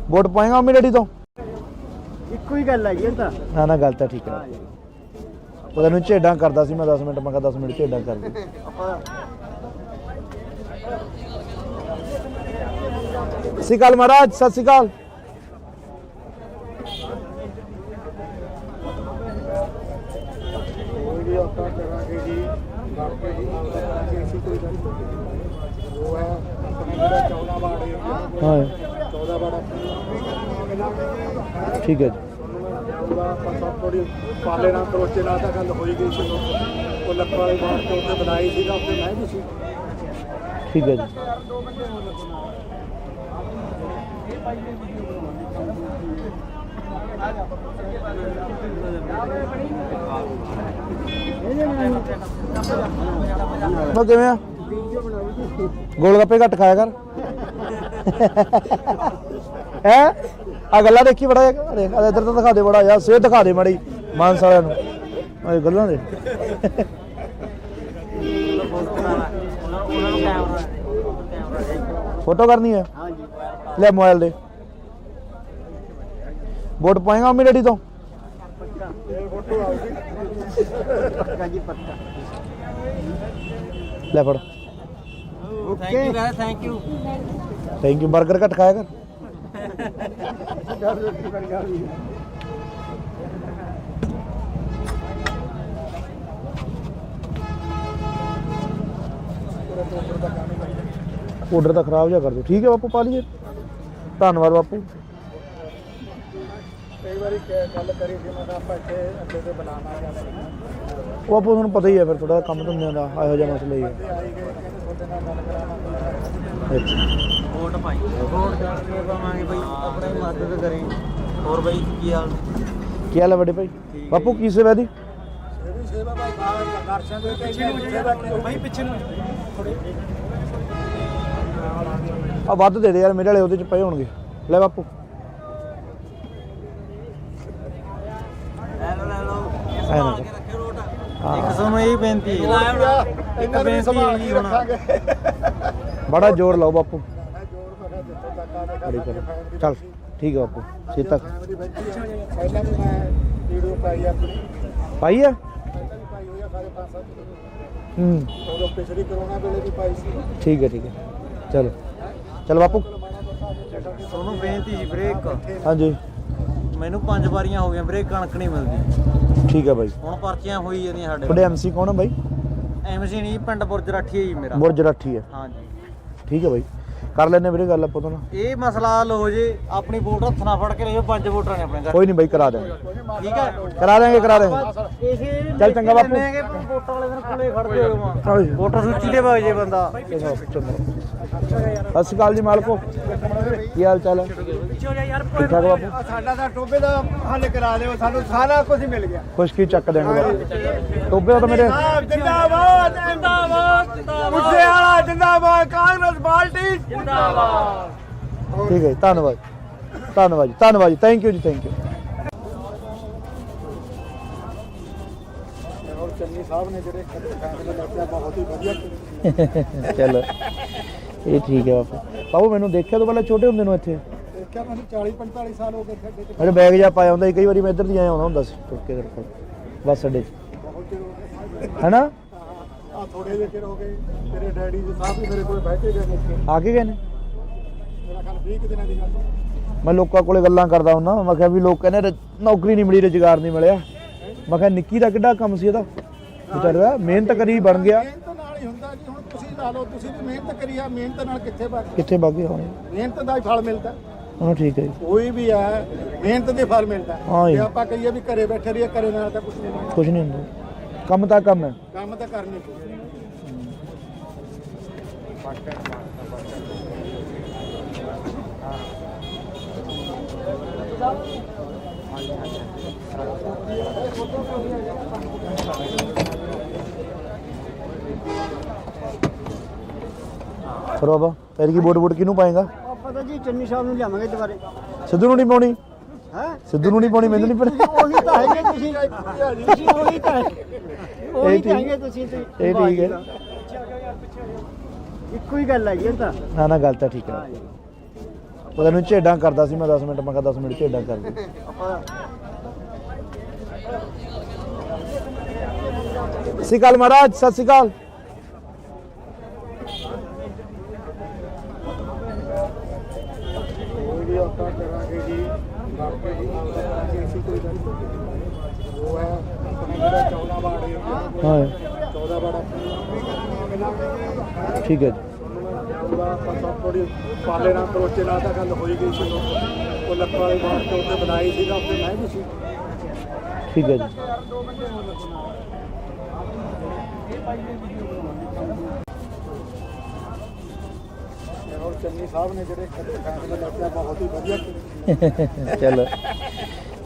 ਵੋਟ ਪਾਏਗਾ ਮੰਮੀ ਡੈਡੀ ਤੋਂ ਇੱਕੋ ਹੀ ਗੱਲ ਹੈ ਜੀ ਇਹ ਤਾਂ ਨਾ ਨਾ ਗੱਲ ਤਾਂ ਠੀਕ ਹੈ ਉਹ ਤੈਨੂੰ ਝੇਡਾਂ ਕਰਦਾ ਸੀ ਮੈਂ 10 ਮਿੰਟ ਮੈਂ ਕਿਹਾ 10 ਮਿੰਟ ਝੇਡਾਂ ਕਰ ਦੇ ਆਪਾਂ ਸਤਿ ਸ਼੍ਰੀ ਅਕਾਲ ਮਹਾਰਾਜ ਸਤਿ ਸ਼੍ਰੀ ਅਕਾਲ ਕੋਈ ਵੀ ਆਪਾਂ ਕਰਾਂਗੇ ਜੀ ਬਾਕੀ ਜੀ ਕਰਾਂਗੇ ਅਸੀਂ ਕੋਈ ਗੱਲ ਨਹੀਂ। ਉਹ ਹੈ ਆਪਣਾ ਜਿਹੜਾ 14 ਵਾਰਡ ਏਰੀਆ ਹਾਂ 14 ਵਾਰਡ ਠੀਕ ਹੈ ਜੀ ਉਹਦਾ ਆਪਾਂ ਥੋੜੀ ਪਾਲੇ ਨਾਲ ਕਰੋਚੇ ਨਾਲ ਤਾਂ ਗੱਲ ਹੋਈ ਗਈ ਸੀ ਉਹ ਲੱਕੜ ਵਾਲੀ ਬਾਤ ਤੋਂ ਉੱਤੇ ਬਣਾਈ ਸੀਗਾ ਉੱਥੇ ਮੈਂ ਵੀ ਸੀ ਠੀਕ ਹੈ ਜੀ ਉਹ ਕਿਵੇਂ ਆ ਗੋਲ ਗੱਪੇ ਘੱਟ ਖਾਇਆ ਕਰ ਹੈ ਆ ਗੱਲਾਂ ਦੇਖੀ ਬੜਾ ਦੇਖ ਇੱਧਰ ਤਾਂ ਦਿਖਾ ਦੇ ਬੜਾ ਯਾਰ ਸਿਹਤ ਦਿਖਾ ਦੇ ਮਾੜੀ ਮਾਨਸ ਵਾਲਿਆਂ ਨੂੰ ਇਹ ਗੱਲਾਂ ਦੇ ਉਹਨਾਂ ਨੂੰ ਕੈਮਰਾ ਫੋਟੋ ਕਰਨੀ ਹੈ ਹਾਂਜੀ ਲੈ ਮੋਬਾਈਲ ਦੇ ਵੋਟ ਪਾਏਗਾ ਮੰਮੀ ਡੈਡੀ ਤੋਂ ਪੱਕਾ ਜੀ ਪੱਕਾ ਲੈ ਫੜ okay thank you thank you 버ਗਰ ਘੱਟ ਖਾਇਆ ਕਰ ਆਰਡਰ ਤਾਂ ਖਰਾਬ ਜਿਹਾ ਕਰ ਦਿਓ ਠੀਕ ਹੈ ਬਾਪੂ ਪਾ ਲਈਏ ਧੰਨਵਾਦ ਬਾਪੂ ਕਈ ਵਾਰੀ ਗੱਲ ਕਰੀ ਸੀ ਮੈਂ ਕਿਹਾ ਆਪਾਂ ਇੱਥੇ ਅੱਡੇ ਤੇ ਬਣਾਵਾਂਗੇ ਉਹ ਬਾਪੂ ਤੁਹਾਨੂੰ ਪਤਾ ਹੀ ਹੈ ਫਿਰ ਥੋੜਾ ਕੰਮ ਧੰਦਿਆਂ ਦਾ ਇਹੋ ਜਿਹਾ ਮਸਲਾ ਹੀ ਹੈ ਆਈ ਗਏ ਕਹਿੰਦੇ ਤੁਹਾਡੇ ਨਾਲ ਗੱਲ ਕਰਾਵਾਂਗੇ ਅੱਛਾ ਵੋਟ ਪਾਈ ਵੋਟ ਕਰਕੇ ਪਾਵਾਂਗੇ ਬਈ ਆਪਣੇ ਮਦਦ ਕਰੇ ਹੋਰ ਬਈ ਕੀ ਹਾਲ ਕੀ ਹਾਲ ਹੈ ਵੱਡੇ ਭਾਈ ਬਾਪੂ ਕੀ ਸੇਵਾ ਦੀ ਇਹ ਵੀ ਸੇਵਾ ਭਾਈ ਦਰਸ਼ਨ ਦੇ ਕੇ ਸੇਵਾ ਕੀ ਭਾਈ ਪਿੱਛੇ ਨੂੰ ਆ ਵੱਧ ਦੇ ਦੇ ਯਾਰ ਮੇਰੇ ਵਾਲੇ ਉਹਦੇ ਚ ਪਏ ਹੋਣਗੇ ਲੈ ਬਾਪੂ ਲੈ ਲਓ ਐ ਨਾ ਰੱਖਿਓ ਵੋਟ ਹਾਂ। ਇੱਕ ਸਾਨੂੰ ਇਹ ਬੇਨਤੀ ਹੈ ਇਹਨਾਂ ਨੂੰ ਸੰਭਾਲ ਕੇ ਰੱਖਾਂਗੇ ਬੜਾ ਜ਼ੋਰ ਲਾਓ ਬਾਪੂ ਮੈਂ ਜੋਰ ਮੈਂ ਕਿਹਾ ਜਿੱਥੇ ਤੱਕ ਆ ਬੜੀ ਕਰੋ ਚੱਲ ਠੀਕ ਹੈ ਬਾਪੂ ਛੇਤੀ ਤੱਕ ਪਹਿਲਾਂ ਵੀ ਮੈਂ ਵੀਡੀਓ ਪਾਈ ਆਪਣੀ ਪਾਈ ਹੈ ਪਹਿਲਾਂ ਵੀ ਪਾਈ ਹੋਈ ਆ ਸਾਰੇ 5-7 ਹੂੰ ਉਦੋਂ ਪਿਛਲੀ ਕਰੋਨਾ ਵੇਲੇ ਵੀ ਪਾਈ ਸੀ ਠੀਕ ਹੈ ਚਲੋ ਚਲ ਬਾਪੂ ਤੁਹਾਨੂੰ ਬੇਨਤੀ ਜੀ ਬ੍ਰੇਕ ਹਾਂਜੀ ਮੈਨੂੰ 5 ਵਾਰੀਆਂ ਹੋ ਗਈਆਂ ਬ੍ਰੇਕ ਕਣਕ ਨਹੀਂ ਮਿਲਦੀ ਠੀਕ ਹੈ ਬਾਈ ਹੁਣ ਪਰਚੀਆਂ ਹੋਈ ਜਾਂਦੀਆਂ ਸਾਡੇ ਤੁਹਾਡੇ ਐਮਸੀ ਕੌਣ ਹੈ ਬਾਈ ਐਮਸੀ ਨਹੀਂ ਪਿੰਡ ਬੁਰਜ ਰਾਠੀ ਹੈ ਜੀ ਮੇਰਾ ਬੁਰਜ ਰਾਠੀ ਹੈ ਹਾਂਜੀ ਠੀਕ ਹੈ ਬਾਈ ਕਰ ਲੈਣੇ ਵੀਰੇ ਗੱਲ ਆਪਾਂ ਤੋਂ ਨਾ ਇਹ ਮਸਲਾ ਹੱਲ ਹੋ ਜੇ ਆਪਣੀ ਵੋਟ ਹੱਥ ਨਾਲ ਫੜ ਕੇ ਲੈ ਜਾਓ 5 ਵੋਟਰਾਂ ਨੇ ਆਪਣੇ ਘਰ ਕੋਈ ਨਹੀਂ ਬਾਈ ਕਰਾ ਦੇਵਾਂਗੇ ਠੀਕ ਹੈ ਕਰਾ ਦੇਵਾਂਗੇ ਇਸੇ ਚੱਲ ਚੰਗਾ ਬਾਪੂ। ਵੋਟਾਂ ਵਾਲੇ ਦਿਨ ਕੋਲੇ ਖੜਦੇ ਹੋ ਹਾਂਜੀ। ਵੋਟਰ ਸੂਚੀ ਦੇ ਵਗ ਜੇ ਬੰਦਾ ਚੰਗਾ ਸਤਿ ਸ਼੍ਰੀ ਅਕਾਲ ਜੀ ਮਾਲਕੋ ਕੀ ਹਾਲ ਚਾਲ ਹੈ ਠੀਕ ਠਾਕ ਬਾਪੂ ਸਾਡਾ ਤਾਂ ਟੋਬੇ ਦਾ ਹੱਲ ਕਰਾ ਦਿਓ ਸਾਨੂੰ ਸਾਰਾ ਕੁਝ ਮਿਲ ਗਿਆ ਖੁਸ਼ਕੀ ਚੱਕ ਦੇਣਗੇ ਬਾਪੂ ਟੋਬੇ ਦਾ ਤਾਂ ਮੇਰੇ ਜਿੰਦਾਬਾਦ ਜਿੰਦਾਬਾਦ ਮੁੱਦੇ ਵਾਲਾ ਜਿੰਦਾਬਾਦ ਕਾਂਗਰਸ ਪਾਰਟੀ ਜਿੰਦਾਬਾਦ ਠੀਕ ਹੈ ਜੀ, ਧੰਨਵਾਦ ਧੰਨਵਾਦ ਜੀ ਥੈਂਕ ਯੂ ਜੀ ਥੈਂਕ ਯੂ ਔਰ ਚੰਨੀ ਸਾਹਿਬ ਨੇ ਜਿਹੜੇ ਫੈਸਲੇ ਲਿਆ ਬਹੁਤ ਹੀ ਵਧੀਆ ਕੀਤੇ। ਚਲੋ ਇਹ ਠੀਕ ਹੈ ਬਾਪੂ ਬਾਬੂ ਮੈਨੂੰ ਦੇਖਿਆ ਤੋਂ ਪਹਿਲਾਂ ਛੋਟੇ ਹੁੰਦੇ ਨੂੰ ਇੱਥੇ ਦੇਖਿਆ ਮੈਨੂੰ 40-45 ਸਾਲ ਹੋ ਗਏ ਸਾਡੇ ਤੇ ਮੇਰੇ ਬੈਗ ਜਾ ਪਾਇਆ ਹੁੰਦਾ ਸੀ ਕਈ ਵਾਰੀ ਮੈਂ ਇੱਧਰ ਦੀ ਆਇਆ ਆਉਂਦਾ ਹੁੰਦਾ ਸੀ ਤੁਰ ਕੇ ਤੇਰੇ ਕੋਲ ਬੱਸ ਅੱਡੇ 'ਚ ਬਹੁਤ ਚਿਰ ਹੋ ਗਏ ਹੈਨਾ ਆ ਥੋੜੇ ਜਿਹੇ ਚਿਰ ਹੋ ਗਏ ਤੇਰੇ ਡੈਡੀ ਜੀ ਸਾਹਿਬ ਵੀ ਮੇਰੇ ਕੋਲ ਬੈਠੇ ਗਏ ਨੇ ਆ ਕੇ ਗਏ ਨੇ ਮੇਰਾ ਖਿਆਲ 20 ਕੁ ਦਿਨਾਂ ਦੀ ਗੱਲ ਹੈ। ਮੈਂ ਲੋਕਾਂ ਕੋਲੇ ਗੱਲਾਂ ਕਰਦਾ ਹੁੰਦਾ ਮੈਂ ਕਿਹਾ ਵੀ ਲੋਕ ਕਹਿੰਦੇ ਨੌਕਰੀ ਨਹੀਂ ਮਿਲੀ ਰੁਜ਼ਗਾਰ ਨਹੀਂ ਮਿਲਿਆ ਮੈਂ ਕਿਹਾ ਨਿੱਕੀ ਦਾ ਕਿੱਡਾ ਕੰਮ ਸੀ ਇਹਦਾ ਵਿਚਾਰਾ ਮਿਹਨਤ ਕਰੀ ਬਣ ਗਿਆ ਮਿਹਨਤ ਨਾਲ ਹੀ ਹੁੰਦਾ ਜੀ ਹੁਣ ਤੁਸੀਂ ਲਾ ਲਓ ਤੁਸੀਂ ਵੀ ਮਿਹਨਤ ਕਰੀ ਆ ਮਿਹਨਤ ਨਾਲ ਕਿੱਥੇ ਬਣ ਕਿੱਥੇ ਵਗ ਗਏ ਹੁਣ ਮਿਹਨਤ ਦਾ ਹੀ ਫਲ ਮਿਲਦਾ ਹਾਂ ਠੀਕ ਹੈ ਜੀ ਕੋਈ ਵੀ ਹੈ ਮਿਹਨਤ ਦੇ ਫਲ ਮਿਲਦਾ ਹਾਂ ਜੀ। ਜੇ ਆਪਾਂ ਕਹੀਏ ਵੀ ਘਰੇ ਬੈਠੇ ਰਹੀਏ ਘਰੇ ਨਾਲ ਤਾਂ ਕੁਝ ਨਹੀਂ ਮਿਲਦਾ ਕੁਝ ਨਹੀਂ ਹੁੰਦਾ ਕੰਮ ਤਾਂ ਕੰਮ ਹੈ ਕੰਮ ਤਾਂ ਕਰਨੀ ਪਊ ਫਿਰ ਬਾਬਾ ਫਿਰ ਕੀ ਵੋਟ ਕਿਹਨੂੰ ਪਾਏਗਾ? ਆਪਾਂ ਤਾਂ ਜੀ ਚੰਨੀ ਸਾਹਿਬ ਨੂੰ ਲਿਆਵਾਂਗੇ ਦੁਬਾਰੇ। ਸਿੱਧੂ ਨੂੰ ਨਹੀਂ ਪਾਉਣੀ? ਹੈ ਸਿੱਧੂ ਨੂੰ ਨਹੀਂ ਪਾਉਣੀ, ਮੈਨੂੰ ਨਹੀਂ ਪਤਾ। ਉਹੀ ਤਾਂ ਹੈਗੇ ਤੁਸੀਂ ਉਹੀ ਤਾਂ ਉਹੀ ਤਾਂ ਹੈਗੇ ਤੁਸੀਂ ਇਹ ਠੀਕ ਹੈ। ਇੱਕੋ ਹੀ ਗੱਲ ਹੈਗੀ ਇਹ ਤਾਂ। ਨਾ ਨਾ ਗੱਲ ਤਾਂ ਠੀਕ ਹੈ। ਉਹ ਤੈਨੂੰ ਝੇਡਾਂ ਕਰਦਾ ਸੀ ਮੈਂ 10 ਮਿੰਟ, ਮੈਂ ਕਿਹਾ 10 ਮਿੰਟ ਝੇਡਾਂ ਕਰ ਦੇ। ਆਪਾਂ ਸਤਿ ਸ਼੍ਰੀ ਅਕਾਲ ਮਹਾਰਾਜ, ਸਤਿ ਸ਼੍ਰੀ ਅਕਾਲ। ਵੀ ਆਪਾਂ ਕਰਾਂਗੇ ਜੀ ਬਾਕੀ ਜੀ ਕਰਾਂਗੇ ਅਸੀਂ ਕੋਈ ਗੱਲ ਨਹੀਂ। ਉਹ ਹੈ ਆਪਣੇ ਜਿਹੜਾ 14 ਵਾਰਡ ਹੈ ਹਾਂ 14 ਵਾਰਡ ਠੀਕ ਹੈ ਜੀ। ਉਹਦਾ ਆਪਾਂ ਥੋੜੀ ਪਾਲੇ ਨਾਲ ਕਰੋਚੇ ਨਾਲ ਤਾਂ ਗੱਲ ਹੋਈ ਗਈ ਸੀ। ਉਹ ਲੱਖਾਂ ਵਾਲੇ ਬਾਹਰ ਤੋਂ ਉੱਤੇ ਬਣਾਈ ਸੀਗਾ, ਉੱਤੇ ਮੈਂ ਵੀ ਸੀ। ਠੀਕ ਹੈ ਜੀ। ਔਰ ਚੰਨੀ ਸਾਹਿਬ ਨੇ ਜਿਹੜੇ ਫੈਸਲੇ ਲੱਗੇ ਬਹੁਤ ਹੀ ਵਧੀਆ ਕੀਤੇ। ਚਲੋ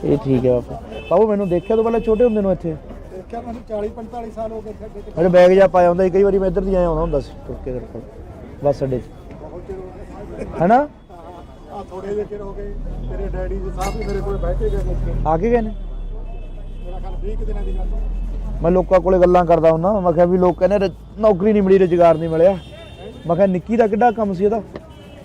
ਇਹ ਠੀਕ ਹੈ ਬਾਪੂ। ਬਾਬੂ ਮੈਨੂੰ ਦੇਖਿਆ ਤੋਂ ਪਹਿਲਾਂ ਛੋਟੇ ਹੁੰਦੇ ਨੂੰ ਇੱਥੇ? ਦੇਖਿਆ ਮੈਨੂੰ 40-45 ਸਾਲ ਹੋ ਗਏ ਸਾਡੇ ਤੇ। ਅਰੇ ਬੈਗ ਜਾ ਪਾਇਆ ਹੁੰਦਾ ਸੀ, ਕਈ ਵਾਰੀ ਮੈਂ ਇੱਧਰ ਦੀ ਆਇਆ ਹੁੰਦਾ ਹੁੰਦਾ ਸੀ ਤੁਰ ਕੇ ਤੇਰੇ ਕੋਲ ਬੱਸ ਅੱਡੇ 'ਚ, ਬਹੁਤ ਚਿਰ ਹੋ ਗਏ ਹੈਨਾ? ਆ ਥੋੜੇ ਜਿਹੇ ਚਿਰ ਹੋ ਗਏ। ਤੇਰੇ ਡੈਡੀ ਜੀ ਸਾਹਿਬ ਵੀ ਮੇਰੇ ਕੋਲ ਬੈਠੇ ਗਏ ਮੁੱਕੇ। ਆ ਕੇ ਗਏ ਨੇ? ਮੇਰਾ ਖਿਆਲ 20 ਕੁ ਦਿਨਾਂ ਦੀ ਗੱਲ ਹੈ। ਮੈਂ ਲੋਕਾਂ ਕੋਲੇ ਗੱਲਾਂ ਕਰਦਾ ਹੁੰਦਾ, ਮੈਂ ਕਿਹਾ ਵੀ ਲੋਕ ਕਹਿੰਦੇ ਨੌਕਰੀ ਨਹੀਂ ਮਿਲੀ, ਰੁਜ਼ਗਾਰ ਨਹੀਂ ਮਿਲਿਆ। ਮੈਂ ਕਿਹਾ ਨਿੱਕੀ ਦਾ ਕਿੱਡਾ ਕੰਮ ਸੀ ਇਹਦਾ,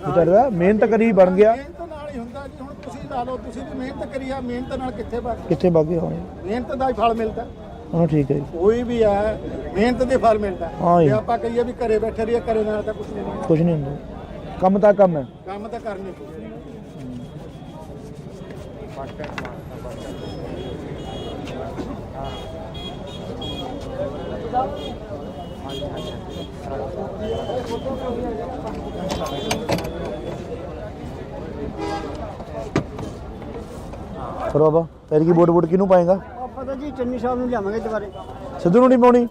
ਵਿਚਾਰਾ ਮਿਹਨਤ ਕਰੀ ਬਣ ਗਿਆ। ਮਿਹਨਤ ਨਾਲ ਹੀ ਹੁੰਦਾ ਜੀ। ਹੁਣ ਤੁਸੀਂ ਲਾ ਲਓ, ਤੁਸੀਂ ਵੀ ਮਿਹਨਤ ਕਰੀ ਆ, ਮਿਹਨਤ ਨਾਲ ਕਿੱਥੇ ਬਣ ਕਿੱਥੇ ਬਾਗੇ ਹੋਏ ਮਿਹਨਤ ਦਾ ਹੀ ਫਲ ਮਿਲਦਾ। ਹਾਂ ਠੀਕ ਹੈ ਜੀ। ਕੋਈ ਵੀ ਹੈ ਮਿਹਨਤ ਦੇ ਫਲ ਮਿਲਦਾ। ਹਾਂ ਜੀ। ਜੇ ਆਪਾਂ ਕਹੀਏ ਵੀ ਘਰੇ ਬੈਠੇ ਰਹੀਏ, ਘਰੇ ਨਾਲ ਤਾਂ ਕੁਝ ਨਹੀਂ ਬਣਦਾ। ਕੁਝ ਨਹੀਂ ਹੁੰਦਾ, ਕੰਮ ਤਾਂ ਕੰਮ ਹੈ। ਕੰਮ ਤਾਂ ਕਰਨੇ ਚਾਹੀਦੇ। ਫਿਰ ਬਾਬਾ ਫਿਰ ਕੀ ਵੋਟ ਕਿਹਨੂੰ ਪਾਏਗਾ? ਆਪਾਂ ਤਾਂ ਜੀ ਚੰਨੀ ਸਾਹਿਬ ਨੂੰ ਲਿਆਵਾਂਗੇ ਦੁਬਾਰੇ। ਸਿੱਧੂ ਨੂੰ ਨਹੀਂ ਪਾਉਣੀ?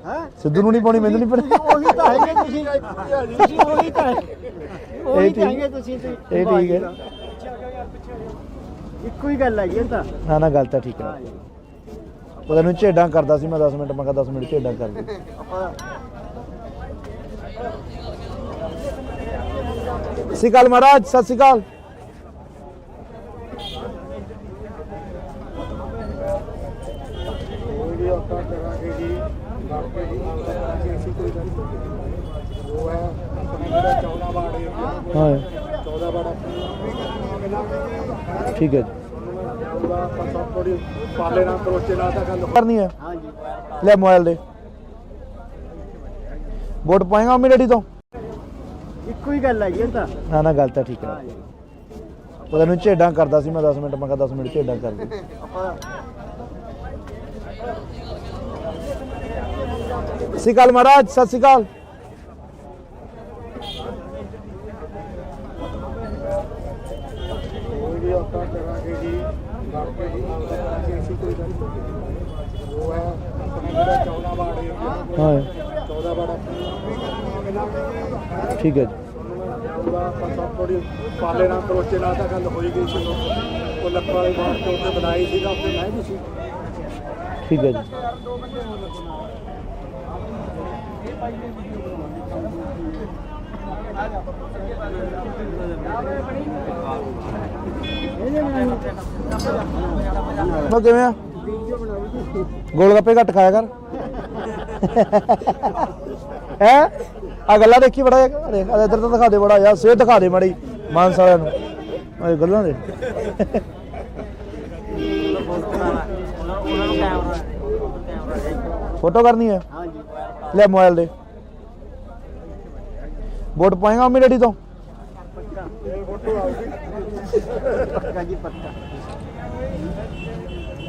ਹੈ ਸਿੱਧੂ ਨੂੰ ਨਹੀਂ ਪਾਉਣੀ, ਮੈਨੂੰ ਨਹੀਂ ਪਤਾ। ਉਹੀ ਤਾਂ ਹੈਗੇ ਤੁਸੀਂ ਉਹੀ ਤਾਂ ਉਹੀ ਤਾਂ ਹੈਗੇ ਤੁਸੀਂ ਇਹ ਠੀਕ ਹੈ। ਇੱਕੋ ਹੀ ਗੱਲ ਹੈਗੀ ਇਹ ਤਾਂ। ਨਾ ਨਾ ਗੱਲ ਤਾਂ ਠੀਕ ਹੈ। ਉਹ ਤੈਨੂੰ ਝੇਡਾਂ ਕਰਦਾ ਸੀ ਮੈਂ 10 ਮਿੰਟ, ਮੈਂ ਕਿਹਾ 10 ਮਿੰਟ ਝੇਡਾਂ ਕਰ ਦੇ। ਆਪਾਂ ਸਤਿ ਸ਼੍ਰੀ ਅਕਾਲ ਮਹਾਰਾਜ, ਸਤਿ ਸ਼੍ਰੀ ਅਕਾਲ। ਕੋਈ ਵੀ ਆਪਾਂ ਕਰਾਂਗੇ ਜੀ ਬਾਕੀ ਜੀ ਕਰਾਂਗੇ ਅਸੀਂ ਕੋਈ ਗੱਲ ਨਹੀਂ। ਉਹ ਹੈ ਆਪਣੇ ਜਿਹੜਾ 14 ਵਾਰਡ ਹੈ ਹਾਂ 14 ਵਾਰਡ ਠੀਕ ਹੈ ਜੀ। ਉਹਦਾ ਆਪਾਂ ਥੋੜੀ ਪਾਲੇ ਨਾਲ ਕਰੋਚੇ ਨਾਲ ਤਾਂ ਗੱਲ ਕਰਨੀ ਹੈ? ਹਾਂ ਜੀ ਲੈ ਮੋਬਾਈਲ ਦੇ। ਵੋਟ ਪਾਏਗਾ ਮੰਮੀ ਡੈਡੀ ਤੋਂ? ਇੱਕੋ ਹੀ ਗੱਲ ਹੈਗੀ ਇਹ ਤਾਂ। ਨਾ ਨਾ ਗੱਲ ਤਾਂ ਠੀਕ ਹੈ। ਉਹ ਤੈਨੂੰ ਝੇਡਾਂ ਕਰਦਾ ਸੀ ਮੈਂ 10 ਮਿੰਟ, ਮੈਂ ਕਿਹਾ 10 ਮਿੰਟ ਝੇਡਾਂ ਕਰ ਦੇ। ਆਪਾਂ ਸਤਿ ਸ਼੍ਰੀ ਅਕਾਲ ਮਹਾਰਾਜ, ਸਤਿ ਸ਼੍ਰੀ ਅਕਾਲ। ਕੋਈ ਵੀ ਆਪਾਂ ਕਰਾਂਗੇ ਜੀ ਬਾਕੀ ਜੀ ਕਰਾਂਗੇ ਅਸੀਂ ਕੋਈ ਗੱਲ ਨਹੀਂ। ਉਹ ਹੈ ਆਪਣੇ ਜਿਹੜਾ 14 ਵਾਰਡ ਹੈ ਹਾਂ 14 ਵਾਰਡ ਠੀਕ ਹੈ ਜੀ। ਉਹਦਾ ਆਪਾਂ ਥੋੜੀ ਪਾਲੇ ਨਾਲ ਕਰੋਚੇ ਨਾਲ ਤਾਂ ਗੱਲ ਹੋਈ ਗਈ ਸੀ। ਉਹ ਲੱਖਾਂ ਵਾਲੇ ਬਾਹਰ ਤੋਂ ਉੱਤੇ ਬਣਾਈ ਸੀਗਾ, ਉੱਤੇ ਮੈਂ ਵੀ ਸੀ। ਠੀਕ ਹੈ ਜੀ। ਉਹ ਕਿਵੇਂ ਆ? ਗੋਲ ਗੱਪੇ ਘੱਟ ਖਾਇਆ ਕਰ। ਹੈ ਆ ਗੱਲਾਂ ਦੇਖੀ ਬੜਾ ਇੱਧਰ ਤਾਂ ਦਿਖਾ ਦੇ ਬੜਾ ਯਾਰ, ਸਿਹਤ ਦਿਖਾ ਦੇ ਮਾੜੀ ਮਾਨਸ ਵਾਲਿਆਂ ਨੂੰ ਇਹ ਗੱਲਾਂ ਦੇ। ਫੋਟੋ ਕਰਨੀ ਹੈ? ਹਾਂ ਜੀ ਲੈ ਮੋਬਾਈਲ ਦੇ। ਵੋਟ ਪਾਏਗਾ ਮੰਮੀ ਡੈਡੀ ਤੋਂ? ਪੱਕਾ ਜੀ ਪੱਕਾ।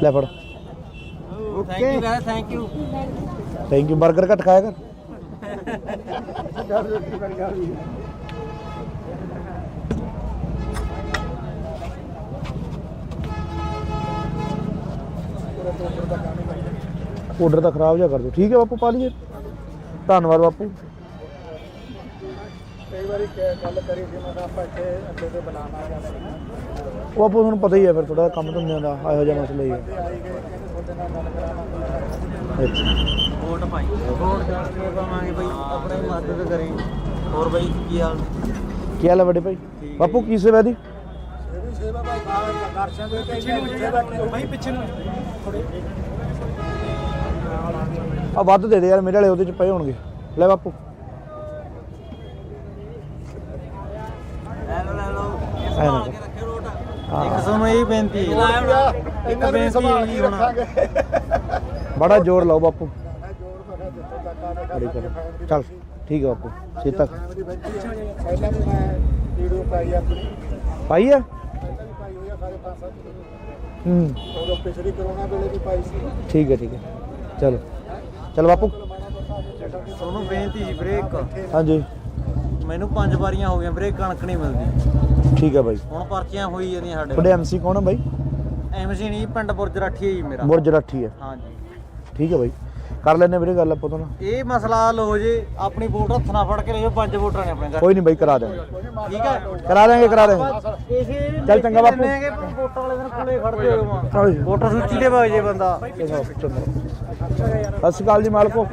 ਲੈ ਫੜ। Okay thank you. Thank you. 버ਗਰ ਘੱਟ ਖਾਇਆ ਕਰ। ਆਰਡਰ ਤਾਂ ਖਰਾਬ ਜਿਹਾ ਕਰ ਦਿਓ। ਠੀਕ ਹੈ ਬਾਪੂ, ਪਾ ਲਈਏ। ਧੰਨਵਾਦ ਬਾਪੂ। ਕਈ ਵਾਰੀ ਗੱਲ ਕਰੀ ਸੀ ਮੈਂ ਆਪਾਂ ਇੱਥੇ ਅੱਡੇ ਤੇ ਬਣਾਉਣਾ ਜਾਂ ਉਹ ਬਾਪੂ ਤੁਹਾਨੂੰ ਪਤਾ ਹੀ ਹੈ ਫਿਰ ਥੋੜਾ ਕੰਮ ਧੰਦਿਆਂ ਦਾ ਇਹੋ ਜਿਹਾ ਮਸਲਾ ਹੀ ਹੈ। ਆਈ ਗਏ ਕਹਿੰਦੇ ਤੁਹਾਡੇ ਨਾਲ ਗੱਲ ਕਰਾਉਣਾ। ਅੱਛਾ ਵੋਟ ਪਾਈ ਵੋਟ ਜਾਣ ਕੇ ਪਾਵਾਂਗੇ ਬਈ, ਆਪਣੀ ਮਦਦ ਕਰੇ ਹੋਰ ਬਾਈ ਕੀ ਹਾਲ ਕੀ ਹਾਲ ਹੈ ਵੱਡੇ ਭਾਈ? ਬਾਪੂ ਕੀ ਸੇਵਾ ਦੀ? ਇਹ ਵੀ ਸੇਵਾ ਭਾਈ ਦਰਸ਼ਨ ਦੇ ਕੇ ਸੇਵਾ ਕੀ ਭਾਈ ਪਿੱਛੇ ਨੂੰ ਆ ਵੱਧ ਦੇ ਦੇ ਯਾਰ, ਮੇਰੇ ਵਾਲੇ ਉਹਦੇ ਚ ਪਏ ਹੋਣਗੇ। ਲੈ ਬਾਪੂ ਲੈ ਲਓ ਐ ਨਾ ਕੇ ਰੱਖਿਓ ਰੋਟ। ਹਾਂ। ਇੱਕ ਸਾਨੂੰ ਇਹ ਬੇਨਤੀ ਹੈ ਇਹਨਾਂ ਨੂੰ ਸੰਭਾਲ ਕੇ ਰੱਖਾਂਗੇ। ਬੜਾ ਜ਼ੋਰ ਲਾਓ ਬਾਪੂ। ਮੈਂ ਜੋਰ ਪਕੜ ਜਿੱਥੇ ਤੱਕ ਆ ਬੜੀ ਕਰ ਚੱਲ ਠੀਕ ਹੈ ਬਾਪੂ ਸੀਤਾ ਪਹਿਲਾਂ ਵੀ ਮੈਂ ਵੀਡੀਓ ਪਾਈ ਆਪਣੀ ਪਾਈ ਆ। ਪਹਿਲਾਂ ਵੀ ਪਾਈ ਹੋਈ ਆ ਸਾਰੇ 5-7 ਹੂੰ ਉਦੋਂ ਪਿਛਲੀ ਕਰੋਨਾ ਵੇਲੇ ਵੀ ਪਾਈ ਸੀ। ਠੀਕ ਹੈ ਚਲੋ ਚਲ ਬਾਪੂ। ਤੁਹਾਨੂੰ ਬੇਨਤੀ ਜੀ ਬ੍ਰੇਕ ਹਾਂਜੀ ਮੈਨੂੰ 5 ਵਾਰੀਆਂ ਹੋ ਗਈਆਂ ਬ੍ਰੇਕ ਕਣਕ ਨਹੀਂ ਮਿਲਦੀ। ਠੀਕ ਹੈ ਬਾਈ। ਹੁਣ ਪਰਚੀਆਂ ਹੋਈ ਜਾਂਦੀਆਂ ਸਾਡੇ ਤੁਹਾਡੇ ਐਮਸੀ ਕੌਣ ਆ ਬਾਈ? ਐਮਸੀ ਨਹੀਂ ਪਿੰਡ ਬੁਰਜ ਰਾਠੀ ਹੈ ਜੀ ਮੇਰਾ। ਬੁਰਜ ਰਾਠੀ ਹੈ। ਹਾਂਜੀ ਠੀਕ ਹੈ ਬਾਈ, ਕਰ ਲੈਣੇ ਵੀਰੇ ਗੱਲ ਆਪਾਂ ਤੋਂ ਨਾ। ਇਹ ਮਸਲਾ ਹੱਲ ਹੋ ਜੇ ਆਪਣੀ ਵੋਟ ਹੱਥ ਨਾਲ ਫੜ ਕੇ ਲੈ ਜਾਓ। 5 ਵੋਟਰਾਂ ਨੇ ਆਪਣੇ ਘਰ। ਕੋਈ ਨਹੀਂ ਬਾਈ, ਕਰਾ ਦੇਵਾਂਗੇ ਠੀਕ ਹੈ ਕਰਾ ਦੇਵਾਂਗੇ। ਇਸੇ ਚੱਲ ਚੰਗਾ ਬਾਪੂ। ਵੋਟਾਂ ਵਾਲੇ ਦਿਨ ਕੋਲੇ ਖੜਦੇ ਹੋ ਹਾਂਜੀ। ਵੋਟਰ ਸੂਚੀ ਦੇ ਵਗ ਜੇ ਬੰਦਾ। ਚੰਗਾ ਸਤਿ ਸ਼੍ਰੀ ਅਕਾਲ ਜੀ ਮਾਲਕੋ,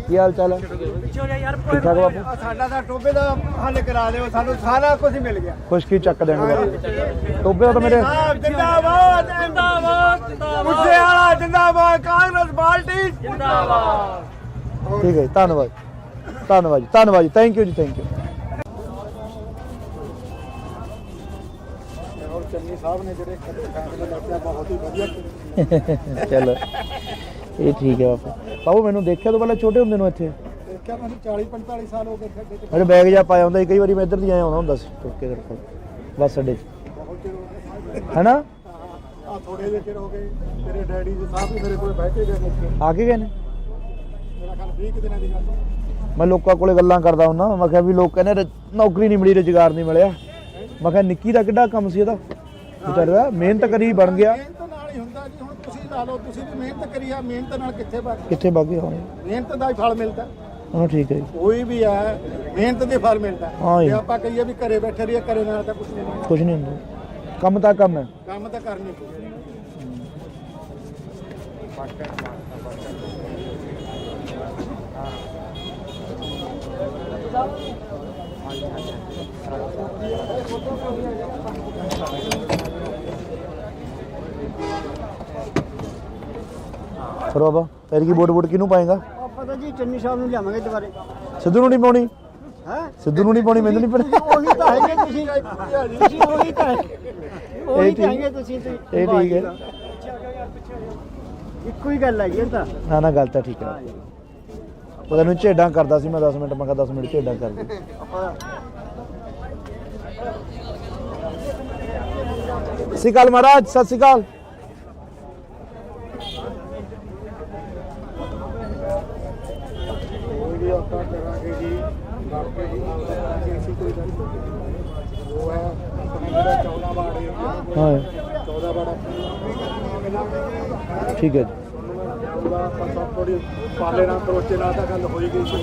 ਕੀ ਹਾਲ ਚਾਲ ਹੈ? ਠੀਕ ਠਾਕ ਬਾਪੂ। ਸਾਡਾ ਤਾਂ ਟੋਬੇ ਦਾ ਹੱਲ ਕਰਾ ਦਿਓ, ਸਾਨੂੰ ਸਾਰਾ ਕੁਝ ਮਿਲ ਗਿਆ। ਖੁਸ਼ਕੀ ਚੱਕ ਦੇਣਗੇ ਬਾਪੂ। ਟੋਬੇ ਦਾ ਤਾਂ ਮੇਰੇ ਜਿੰਦਾਬਾਦ ਜਿੰਦਾਬਾਦ ਮੁੱਦੇ ਵਾਲਾ ਜਿੰਦਾਬਾਦ, ਕਾਂਗਰਸ ਪਾਰਟੀ ਜਿੰਦਾਬਾਦ। ਠੀਕ ਹੈ ਜੀ, ਧੰਨਵਾਦ ਧੰਨਵਾਦ ਜੀ, ਧੰਨਵਾਦ ਜੀ, ਥੈਂਕ ਯੂ ਜੀ, ਥੈਂਕ ਯੂ। ਔਰ ਚੰਨੀ ਸਾਹਿਬ ਨੇ ਜਿਹੜੇ ਫੈਸਲੇ ਲਿਆ ਬਹੁਤ ਹੀ ਵਧੀਆ। ਚਲੋ ਇਹ ਠੀਕ ਹੈ ਬਾਪੂ। ਬਾਬੂ ਮੈਨੂੰ ਦੇਖਿਆ ਤੋਂ ਪਹਿਲਾਂ ਛੋਟੇ ਹੁੰਦੇ ਨੂੰ ਇੱਥੇ ਦੇਖਿਆ ਮੈਨੂੰ 40-45 ਸਾਲ ਹੋ ਗਏ ਖੱਡੇ ਤੇ। ਮੇਰੇ ਬੈਗ ਜਾ ਪਾਇਆ ਹੁੰਦਾ ਸੀ, ਕਈ ਵਾਰੀ ਮੈਂ ਇੱਧਰ ਦੀ ਆਇਆ ਆਉਂਦਾ ਹੁੰਦਾ ਸੀ ਤੁਰ ਕੇ ਤੇਰੇ ਕੋਲ ਬੱਸ ਅੱਡੇ 'ਚ, ਬਹੁਤ ਚਿਰ ਹੋ ਗਿਆ। ਹੈਨਾ? ਆ ਥੋੜੇ ਜਿਹੇ ਚਿਰ ਹੋ ਗਏ ਤੇਰੇ ਡੈਡੀ ਜੀ ਸਾਹਿਬ ਵੀ ਮੇਰੇ ਕੋਲ ਬਹਿ ਕੇ ਗਏ ਮੁੱਕੇ। ਆ ਕੇ ਗਏ ਨੇ? ਮੇਰਾ ਖਿਆਲ 20 ਦਿਨਾਂ ਦੀ ਗੱਲ। ਮੈਂ ਲੋਕਾਂ ਕੋਲੇ ਗੱਲਾਂ ਕਰਦਾ ਹੁੰਦਾ, ਮੈਂ ਕਿਹਾ ਵੀ ਲੋਕ ਕਹਿੰਦੇ ਨੌਕਰੀ ਨਹੀਂ ਮਿਲੀ, ਰੁਜ਼ਗਾਰ ਨਹੀਂ ਮਿਲਿਆ। ਮੈਂ ਕਿਹਾ ਨਿੱਕੀ ਦਾ ਕਿੱਡਾ ਕੰਮ ਸੀ ਇਹਦਾ, ਵਿਚਾਰਾ ਮਿਹਨਤ ਕਰੀ ਬਣ ਗਿਆ। ਮਿਹਨਤ ਨਾਲ ਹੀ ਹੁੰਦਾ ਜੀ। ਹੁਣ ਤੁਸੀਂ ਲਾ ਲਓ, ਤੁਸੀਂ ਵੀ ਮਿਹਨਤ ਕਰੀ ਆ, ਮਿਹਨਤ ਨਾਲ ਕਿੱਥੇ ਵਗ ਕਿੱਥੇ ਬਾਗੇ ਹੋਣੇ? ਮਿਹਨਤ ਦਾ ਹੀ ਫਲ ਮਿਲਦਾ। ਹਾਂ ਠੀਕ ਹੈ ਜੀ, ਕੋਈ ਵੀ ਹੈ ਮਿਹਨਤ ਦੇ ਫਲ ਮਿਲਦਾ। ਹਾਂ ਜੀ। ਜੇ ਆਪਾਂ ਕਹੀਏ ਵੀ ਘਰੇ ਬੈਠੇ ਰਹੀਏ, ਘਰੇ ਨਾਲ ਤਾਂ ਕੁਝ ਨਹੀਂ ਹੋਣਾ। ਕੁਛ ਨਹੀਂ ਹੁੰਦਾ, ਕੰਮ ਤਾਂ ਕੰਮ ਹੈ। ਕੰਮ ਤਾਂ ਕਰਨੀ ਪਊ। ਫਿਰ ਬਾਬਾ ਤੇਰੀ ਕੀ ਵੋਟ ਕਿਹਨੂੰ ਪਾਏਗਾ? ਆਪਾਂ ਤਾਂ ਜੀ ਚੰਨੀ ਸਾਹਿਬ ਨੂੰ ਲਿਆਵਾਂਗੇ ਦੁਬਾਰੇ। ਸਿੱਧੂ ਨੂੰ ਨਹੀਂ ਪਾਉਣੀ? ਹੈ ਸਿੱਧੂ ਨੂੰ ਨਹੀਂ ਪਾਉਣੀ, ਮੈਨੂੰ ਨਹੀਂ ਪਤਾ। ਉਹੀ ਤਾਂ ਹੈਗੇ ਤੁਸੀਂ ਉਹੀ ਤਾਂ ਉਹੀ ਤਾਂ ਹੈਗੇ ਤੁਸੀਂ ਇਹ ਠੀਕ ਹੈ। ਇੱਕੋ ਹੀ ਗੱਲ ਹੈ ਇਹ ਤਾਂ। ਨਾ ਨਾ ਗੱਲ ਤਾਂ ਠੀਕ ਹੈ। ਉਹ ਤੈਨੂੰ ਝੇਡਾਂ ਕਰਦਾ ਸੀ ਮੈਂ 10 ਮਿੰਟ, ਮੈਂ ਕਿਹਾ 10 ਮਿੰਟ ਝੇਡਾਂ ਕਰ ਦੇ। ਸਤਿ ਸ਼੍ਰੀ ਅਕਾਲ ਮਹਾਰਾਜ, ਸਤਿ ਸ਼੍ਰੀ ਅਕਾਲ। ਵੀ ਆਪਾਂ ਕਰਾਂਗੇ ਜੀ ਬਾਕੀ ਜੀ ਅਸੀਂ ਕੋਈ ਗੱਲ ਨਹੀਂ। ਉਹ ਹੈ ਆਪਣਾ ਜਿਹੜਾ 14 ਵਾਰਡ ਹੈ, ਹਾਂ 14 ਵਾਰਡ ਠੀਕ ਹੈ ਜੀ। ਉਹਦਾ ਆਪਾਂ ਸਭ ਥੋੜੀ ਪਾਲੇ ਨਾਲ ਕਰੋਚੇ ਨਾਲ ਤਾਂ ਗੱਲ ਹੋਈ ਗਈ ਸੀ।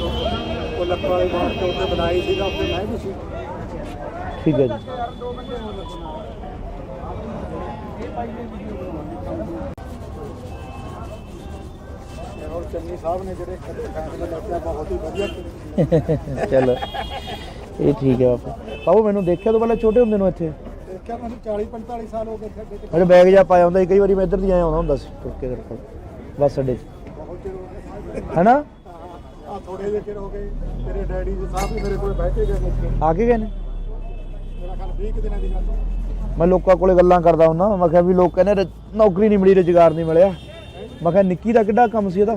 ਉਹ ਲੱਖਾਂ ਵਾਲੀ ਬਾਤ ਤੋਂ ਉੱਤੇ ਬਣਾਈ ਸੀਗਾ, ਉੱਤੇ ਮੈਂ ਵੀ ਸੀ। ਠੀਕ ਹੈ ਜੀ। ਔਰ ਚੰਨੀ ਸਾਹਿਬ ਨੇ ਜਿਹੜੇ ਫੈਸਲੇ ਲਿਆ ਬਹੁਤ ਹੀ ਵਧੀਆ। ਚਲੋ ਇਹ ਠੀਕ ਹੈ ਬਾਪੂ। ਬਾਬੂ ਮੈਨੂੰ ਦੇਖਿਆ ਤੋਂ ਪਹਿਲਾਂ ਛੋਟੇ ਹੁੰਦੇ ਨੂੰ ਇੱਥੇ ਦੇਖਿਆ ਮੈਨੂੰ 40-45 ਸਾਲ ਹੋ ਗਏ ਖੱਡੇ ਤੇ। ਮੇਰੇ ਬੈਗ ਜਾ ਪਾਇਆ ਹੁੰਦਾ ਸੀ, ਕਈ ਵਾਰੀ ਮੈਂ ਇੱਧਰ ਦੀ ਆਇਆ ਆਉਂਦਾ ਹੁੰਦਾ ਸੀ ਤੁਰ ਕੇ ਤੇਰੇ ਕੋਲ ਬੱਸ ਅੱਡੇ 'ਚ, ਬਹੁਤ ਚਿਰ ਹੋ ਗਏ। ਹੈਨਾ? ਆ ਥੋੜੇ ਜਿਹੇ ਚਿਰ ਹੋ ਗਏ ਤੇਰੇ ਡੈਡੀ ਜੀ ਸਾਹਿਬ ਵੀ ਮੇਰੇ ਕੋਲ ਬਹਿ ਕੇ ਗਏ ਮੁੱਕੇ। ਆ ਕੇ ਗਏ ਨੇ? ਮੇਰਾ ਖਿਆਲ 20 ਦਿਨਾਂ ਦੀ ਗੱਲ। ਮੈਂ ਲੋਕਾਂ ਕੋਲੇ ਗੱਲਾਂ ਕਰਦਾ ਹੁੰਦਾ, ਮੈਂ ਕਿਹਾ ਵੀ ਲੋਕ ਕਹਿੰਦੇ ਨੌਕਰੀ ਨਹੀਂ ਮਿਲੀ, ਰੁਜ਼ਗਾਰ ਨਹੀਂ ਮਿਲਿਆ। ਮੈਂ ਕਿਹਾ ਨਿੱਕੀ ਦਾ ਕਿੱਡਾ ਕੰਮ ਸੀ ਇਹਦਾ,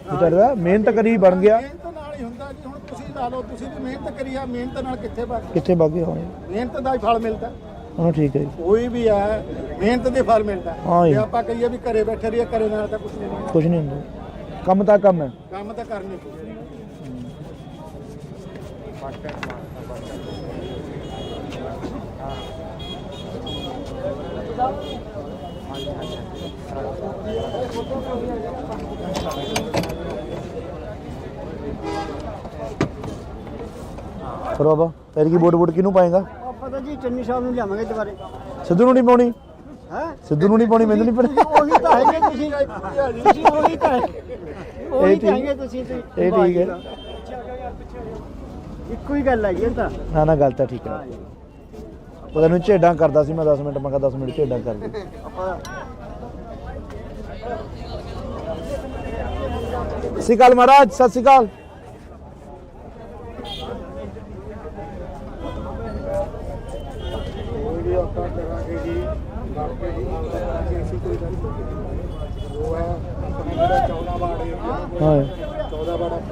ਵਿਚਾਰਾ ਮਿਹਨਤ ਕਰੀ ਬਣ ਗਿਆ। ਮਿਹਨਤ ਨਾਲ ਹੀ ਹੁੰਦਾ ਜੀ। ਹੁਣ ਤੁਸੀਂ ਲਾ ਲਓ, ਤੁਸੀਂ ਵੀ ਮਿਹਨਤ ਕਰੀ ਆ, ਮਿਹਨਤ ਨਾਲ ਕਿੱਥੇ ਵਗ ਕਿੱਥੇ ਬਾਗੇ ਹੋਣੇ? ਮਿਹਨਤ ਦਾ ਹੀ ਫਲ ਮਿਲਦਾ। ਹਾਂ ਠੀਕ ਹੈ ਜੀ, ਕੋਈ ਵੀ ਹੈ ਮਿਹਨਤ ਦੇ ਫਲ ਮਿਲਦਾ। ਹਾਂ ਜੀ। ਜੇ ਆਪਾਂ ਕਹੀਏ ਵੀ ਘਰੇ ਬੈਠੇ ਰਹੀਏ, ਘਰੇ ਨਾਲ ਤਾਂ ਕੁਝ ਨਹੀਂ ਹੋਣਾ। ਕੁਛ ਨਹੀਂ ਹੁੰਦਾ, ਕੰਮ ਤਾਂ ਕੰਮ ਹੈ। ਕੰਮ ਤਾਂ ਕਰਨੀ ਪਊ। ਫਿਰ ਬਾਬਾ ਤੇਰੀ ਕੀ ਵੋਟ ਕਿਹਨੂੰ ਪਾਏਗਾ? ਆਪਾਂ ਤਾਂ ਜੀ ਚੰਨੀ ਸਾਹਿਬ ਨੂੰ ਲਿਆਵਾਂਗੇ ਦੁਬਾਰੇ। ਸਿੱਧੂ ਨੂੰ ਨਹੀਂ ਪਾਉਣੀ? ਹੈ ਸਿੱਧੂ ਨੂੰ ਨਹੀਂ ਪਾਉਣੀ, ਮੈਨੂੰ ਨਹੀਂ ਪਤਾ। ਉਹੀ ਤਾਂ ਹੈਗੇ ਤੁਸੀਂ ਉਹੀ ਤਾਂ ਉਹੀ ਤਾਂ ਹੈਗੇ ਤੁਸੀਂ। ਇਹ ਠੀਕ ਹੈ। ਇੱਕੋ ਹੀ ਗੱਲ ਹੈਗੀ ਇਹ ਤਾਂ। ਨਾ ਨਾ ਗੱਲ ਤਾਂ ਠੀਕ ਹੈ। ਉਹ ਤੈਨੂੰ ਝੇਡਾਂ ਕਰਦਾ ਸੀ ਮੈਂ 10 ਮਿੰਟ, ਮੈਂ ਕਿਹਾ 10 ਮਿੰਟ ਝੇਡਾਂ ਕਰ ਦੇ। ਸਤਿ ਸ਼੍ਰੀ ਅਕਾਲ ਮਹਾਰਾਜ, ਸਤਿ ਸ਼੍ਰੀ ਅਕਾਲ। ਵੀ ਆਪਾਂ ਕਰਾਂਗੇ ਜੀ ਕਰਕੇ ਜੀ ਅਸੀਂ ਕੋਈ ਗੱਲ ਨਹੀਂ। ਉਹ ਹੈ ਆਪਣੇ ਜਿਹੜਾ 14 ਵਾਰਡ ਏਰੀਆ ਹਾਂ 14 ਵਾਰਡ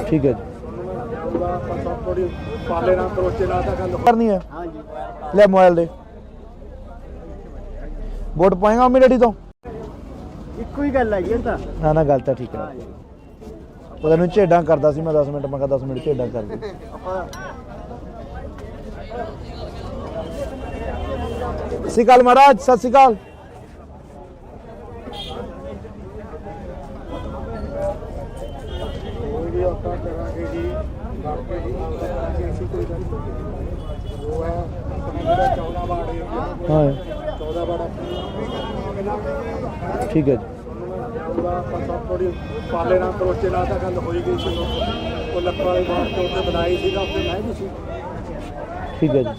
ਠੀਕ ਹੈ ਜੀ। ਉਹਦਾ ਆਪਾਂ ਸਭ ਥੋੜੀ ਪਾਲੇ ਨਾਲ ਕਰੋਚੇ ਨਾਲ ਤਾਂ ਗੱਲ ਕਰਨੀ ਹੈ ਹਾਂਜੀ ਲੈ ਮੋਬਾਈਲ ਦੇ ਵੋਟ ਪਾਏਗਾ ਮੰਮੀ ਡੈਡੀ ਤੋਂ। ਇੱਕੋ ਹੀ ਗੱਲ ਹੈਗੀ ਇਹ ਤਾਂ। ਨਾ ਨਾ ਗੱਲ ਤਾਂ ਠੀਕ ਹੈ। ਉਹ ਤੈਨੂੰ ਝੇਡਾਂ ਕਰਦਾ ਸੀ ਮੈਂ 10 ਮਿੰਟ, ਮੈਂ ਕਿਹਾ 10 ਮਿੰਟ ਝੇਡਾਂ ਕਰ ਦੇ। ਸਤਿ ਸ਼੍ਰੀ ਅਕਾਲ ਮਹਾਰਾਜ, ਸਤਿ ਸ਼੍ਰੀ ਅਕਾਲ। ਵੀ ਆਪਾਂ ਕਰਾਂਗੇ ਜੀ ਕਰਕੇ ਜੀ ਅਸੀਂ ਕੋਈ ਗੱਲ ਨਹੀਂ। ਉਹ ਹੈ ਆਪਣੇ ਜਿਹੜਾ 14 ਵਾਰਡ ਏਰੀਆ ਹਾਂ 14 ਵਾਰਡ ਠੀਕ ਹੈ ਜੀ। ਉਹਦਾ ਆਪਾਂ ਸਭ ਥੋੜੀ ਪਾਲੇ ਨਾਲ ਕਰੋਚੇ ਨਾਲ ਤਾਂ ਗੱਲ ਹੋਈ ਗਈ ਸੀ। ਉਹ ਲੱਖਾਂ ਵਾਲੀ ਬਾਤ ਤੇ ਉੱਥੇ ਬਣਾਈ ਸੀਗਾ, ਉੱਥੇ ਮੈਂ ਵੀ ਸੀ। ਠੀਕ ਹੈ ਜੀ।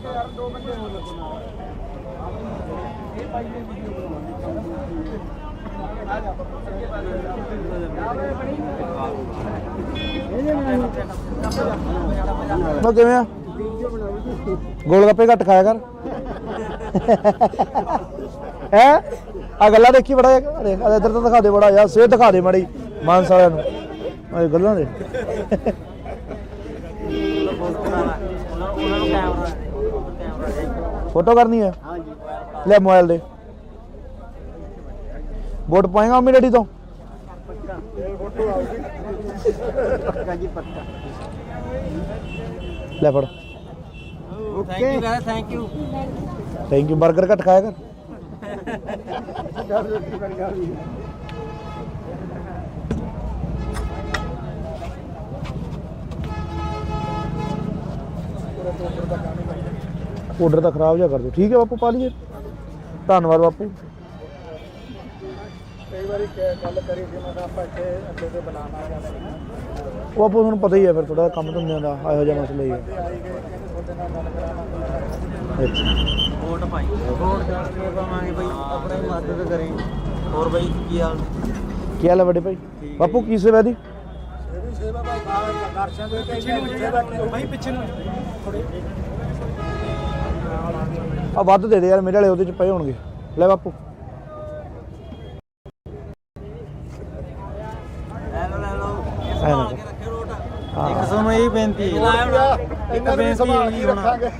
ਮੈਂ ਕਿਵੇਂ ਆ? ਗੋਲ ਗੱਪੇ ਘੱਟ ਖਾਇਆ ਕਰ। ਹੈ ਆ ਗੱਲਾਂ ਦੇਖੀ ਬੜਾ ਇੱਧਰ ਤਾਂ ਦਿਖਾ ਦੇ ਬੜਾ ਯਾਰ, ਸਿਹਤ ਦਿਖਾ ਦੇ ਮਾੜੀ ਮਾਨਸ ਵਾਲਿਆਂ ਨੂੰ ਆ ਗੱਲਾਂ ਦੇ। ਫੋਟੋ ਕਰਨੀ ਹੈ ਲੈ ਮੋਬਾਈਲ ਦੇ ਵੋਟ ਪਾਏਗਾ ਮੰਮੀ ਡੈਡੀ ਤੋਂ। ਪੱਕਾ ਜੀ ਪੱਕਾ। ਲੈ ਫੜ। Okay thank you. Thank you. 버ਗਰ ਘੱਟ ਖਾਇਆ ਕਰ। ਆਰਡਰ ਤਾਂ ਖਰਾਬ ਜਿਹਾ ਕਰ ਦਿਓ। ਠੀਕ ਹੈ ਬਾਪੂ, ਪਾ ਲਈਏ। ਧੰਨਵਾਦ ਬਾਪੂ। ਕਈ ਵਾਰੀ ਗੱਲ ਕਰੀ ਸੀ ਮੈਂ ਕਿਹਾ ਆਪਾਂ ਇੱਥੇ ਅੱਡੇ ਤੇ ਬਣਾਉਣਾ ਜਾਂ ਨਹੀਂ। ਉਹ ਆਪੋ ਤੁਹਾਨੂੰ ਪਤਾ ਹੀ ਹੈ ਫਿਰ ਥੋੜਾ ਕੰਮ ਧੰਦਿਆਂ ਦਾ ਇਹੋ ਜਿਹਾ ਮਸਲਾ ਹੀ ਹੈ। ਆਈ ਗਏ ਕਹਿੰਦੇ ਤੁਹਾਡੇ ਨਾਲ ਗੱਲ ਕਰਾਵਾਂਗੇ। ਅੱਛਾ ਵੋਟ ਪਾਈ ਵੋਟ ਕਰਕੇ ਪਾਵਾਂਗੇ ਬਈ, ਆਪਣੀ ਮਦਦ ਕਰੇ। ਹੋਰ ਬਈ ਕੀ ਹਾਲ? ਕੀ ਹਾਲ ਹੈ ਵੱਡੇ ਭਾਈ? ਬਾਪੂ ਕੀ ਸੇਵਾ ਦੀ? ਇਹ ਵੀ ਸੇਵਾ ਭਾਈ ਦਰਸ਼ਨ ਦੇ ਕੇ ਸੇਵਾ ਕੀ ਭਾਈ ਪਿੱਛੇ ਨੂੰ ਆ ਵੱਧ ਦੇ ਦੇ ਯਾਰ, ਮੇਰੇ ਵਾਲੇ ਉਹਦੇ ਚ ਪਏ ਹੋਣਗੇ। ਲੈ ਬਾਪੂ ਲੈ ਲਓ ਇੱਕ ਸਾਨੂੰ ਇਹ ਬੇਨਤੀ ਹੈ, ਇਹਨਾਂ ਨੂੰ ਸੰਭਾਲ ਕੇ ਰੱਖਾਂਗੇ।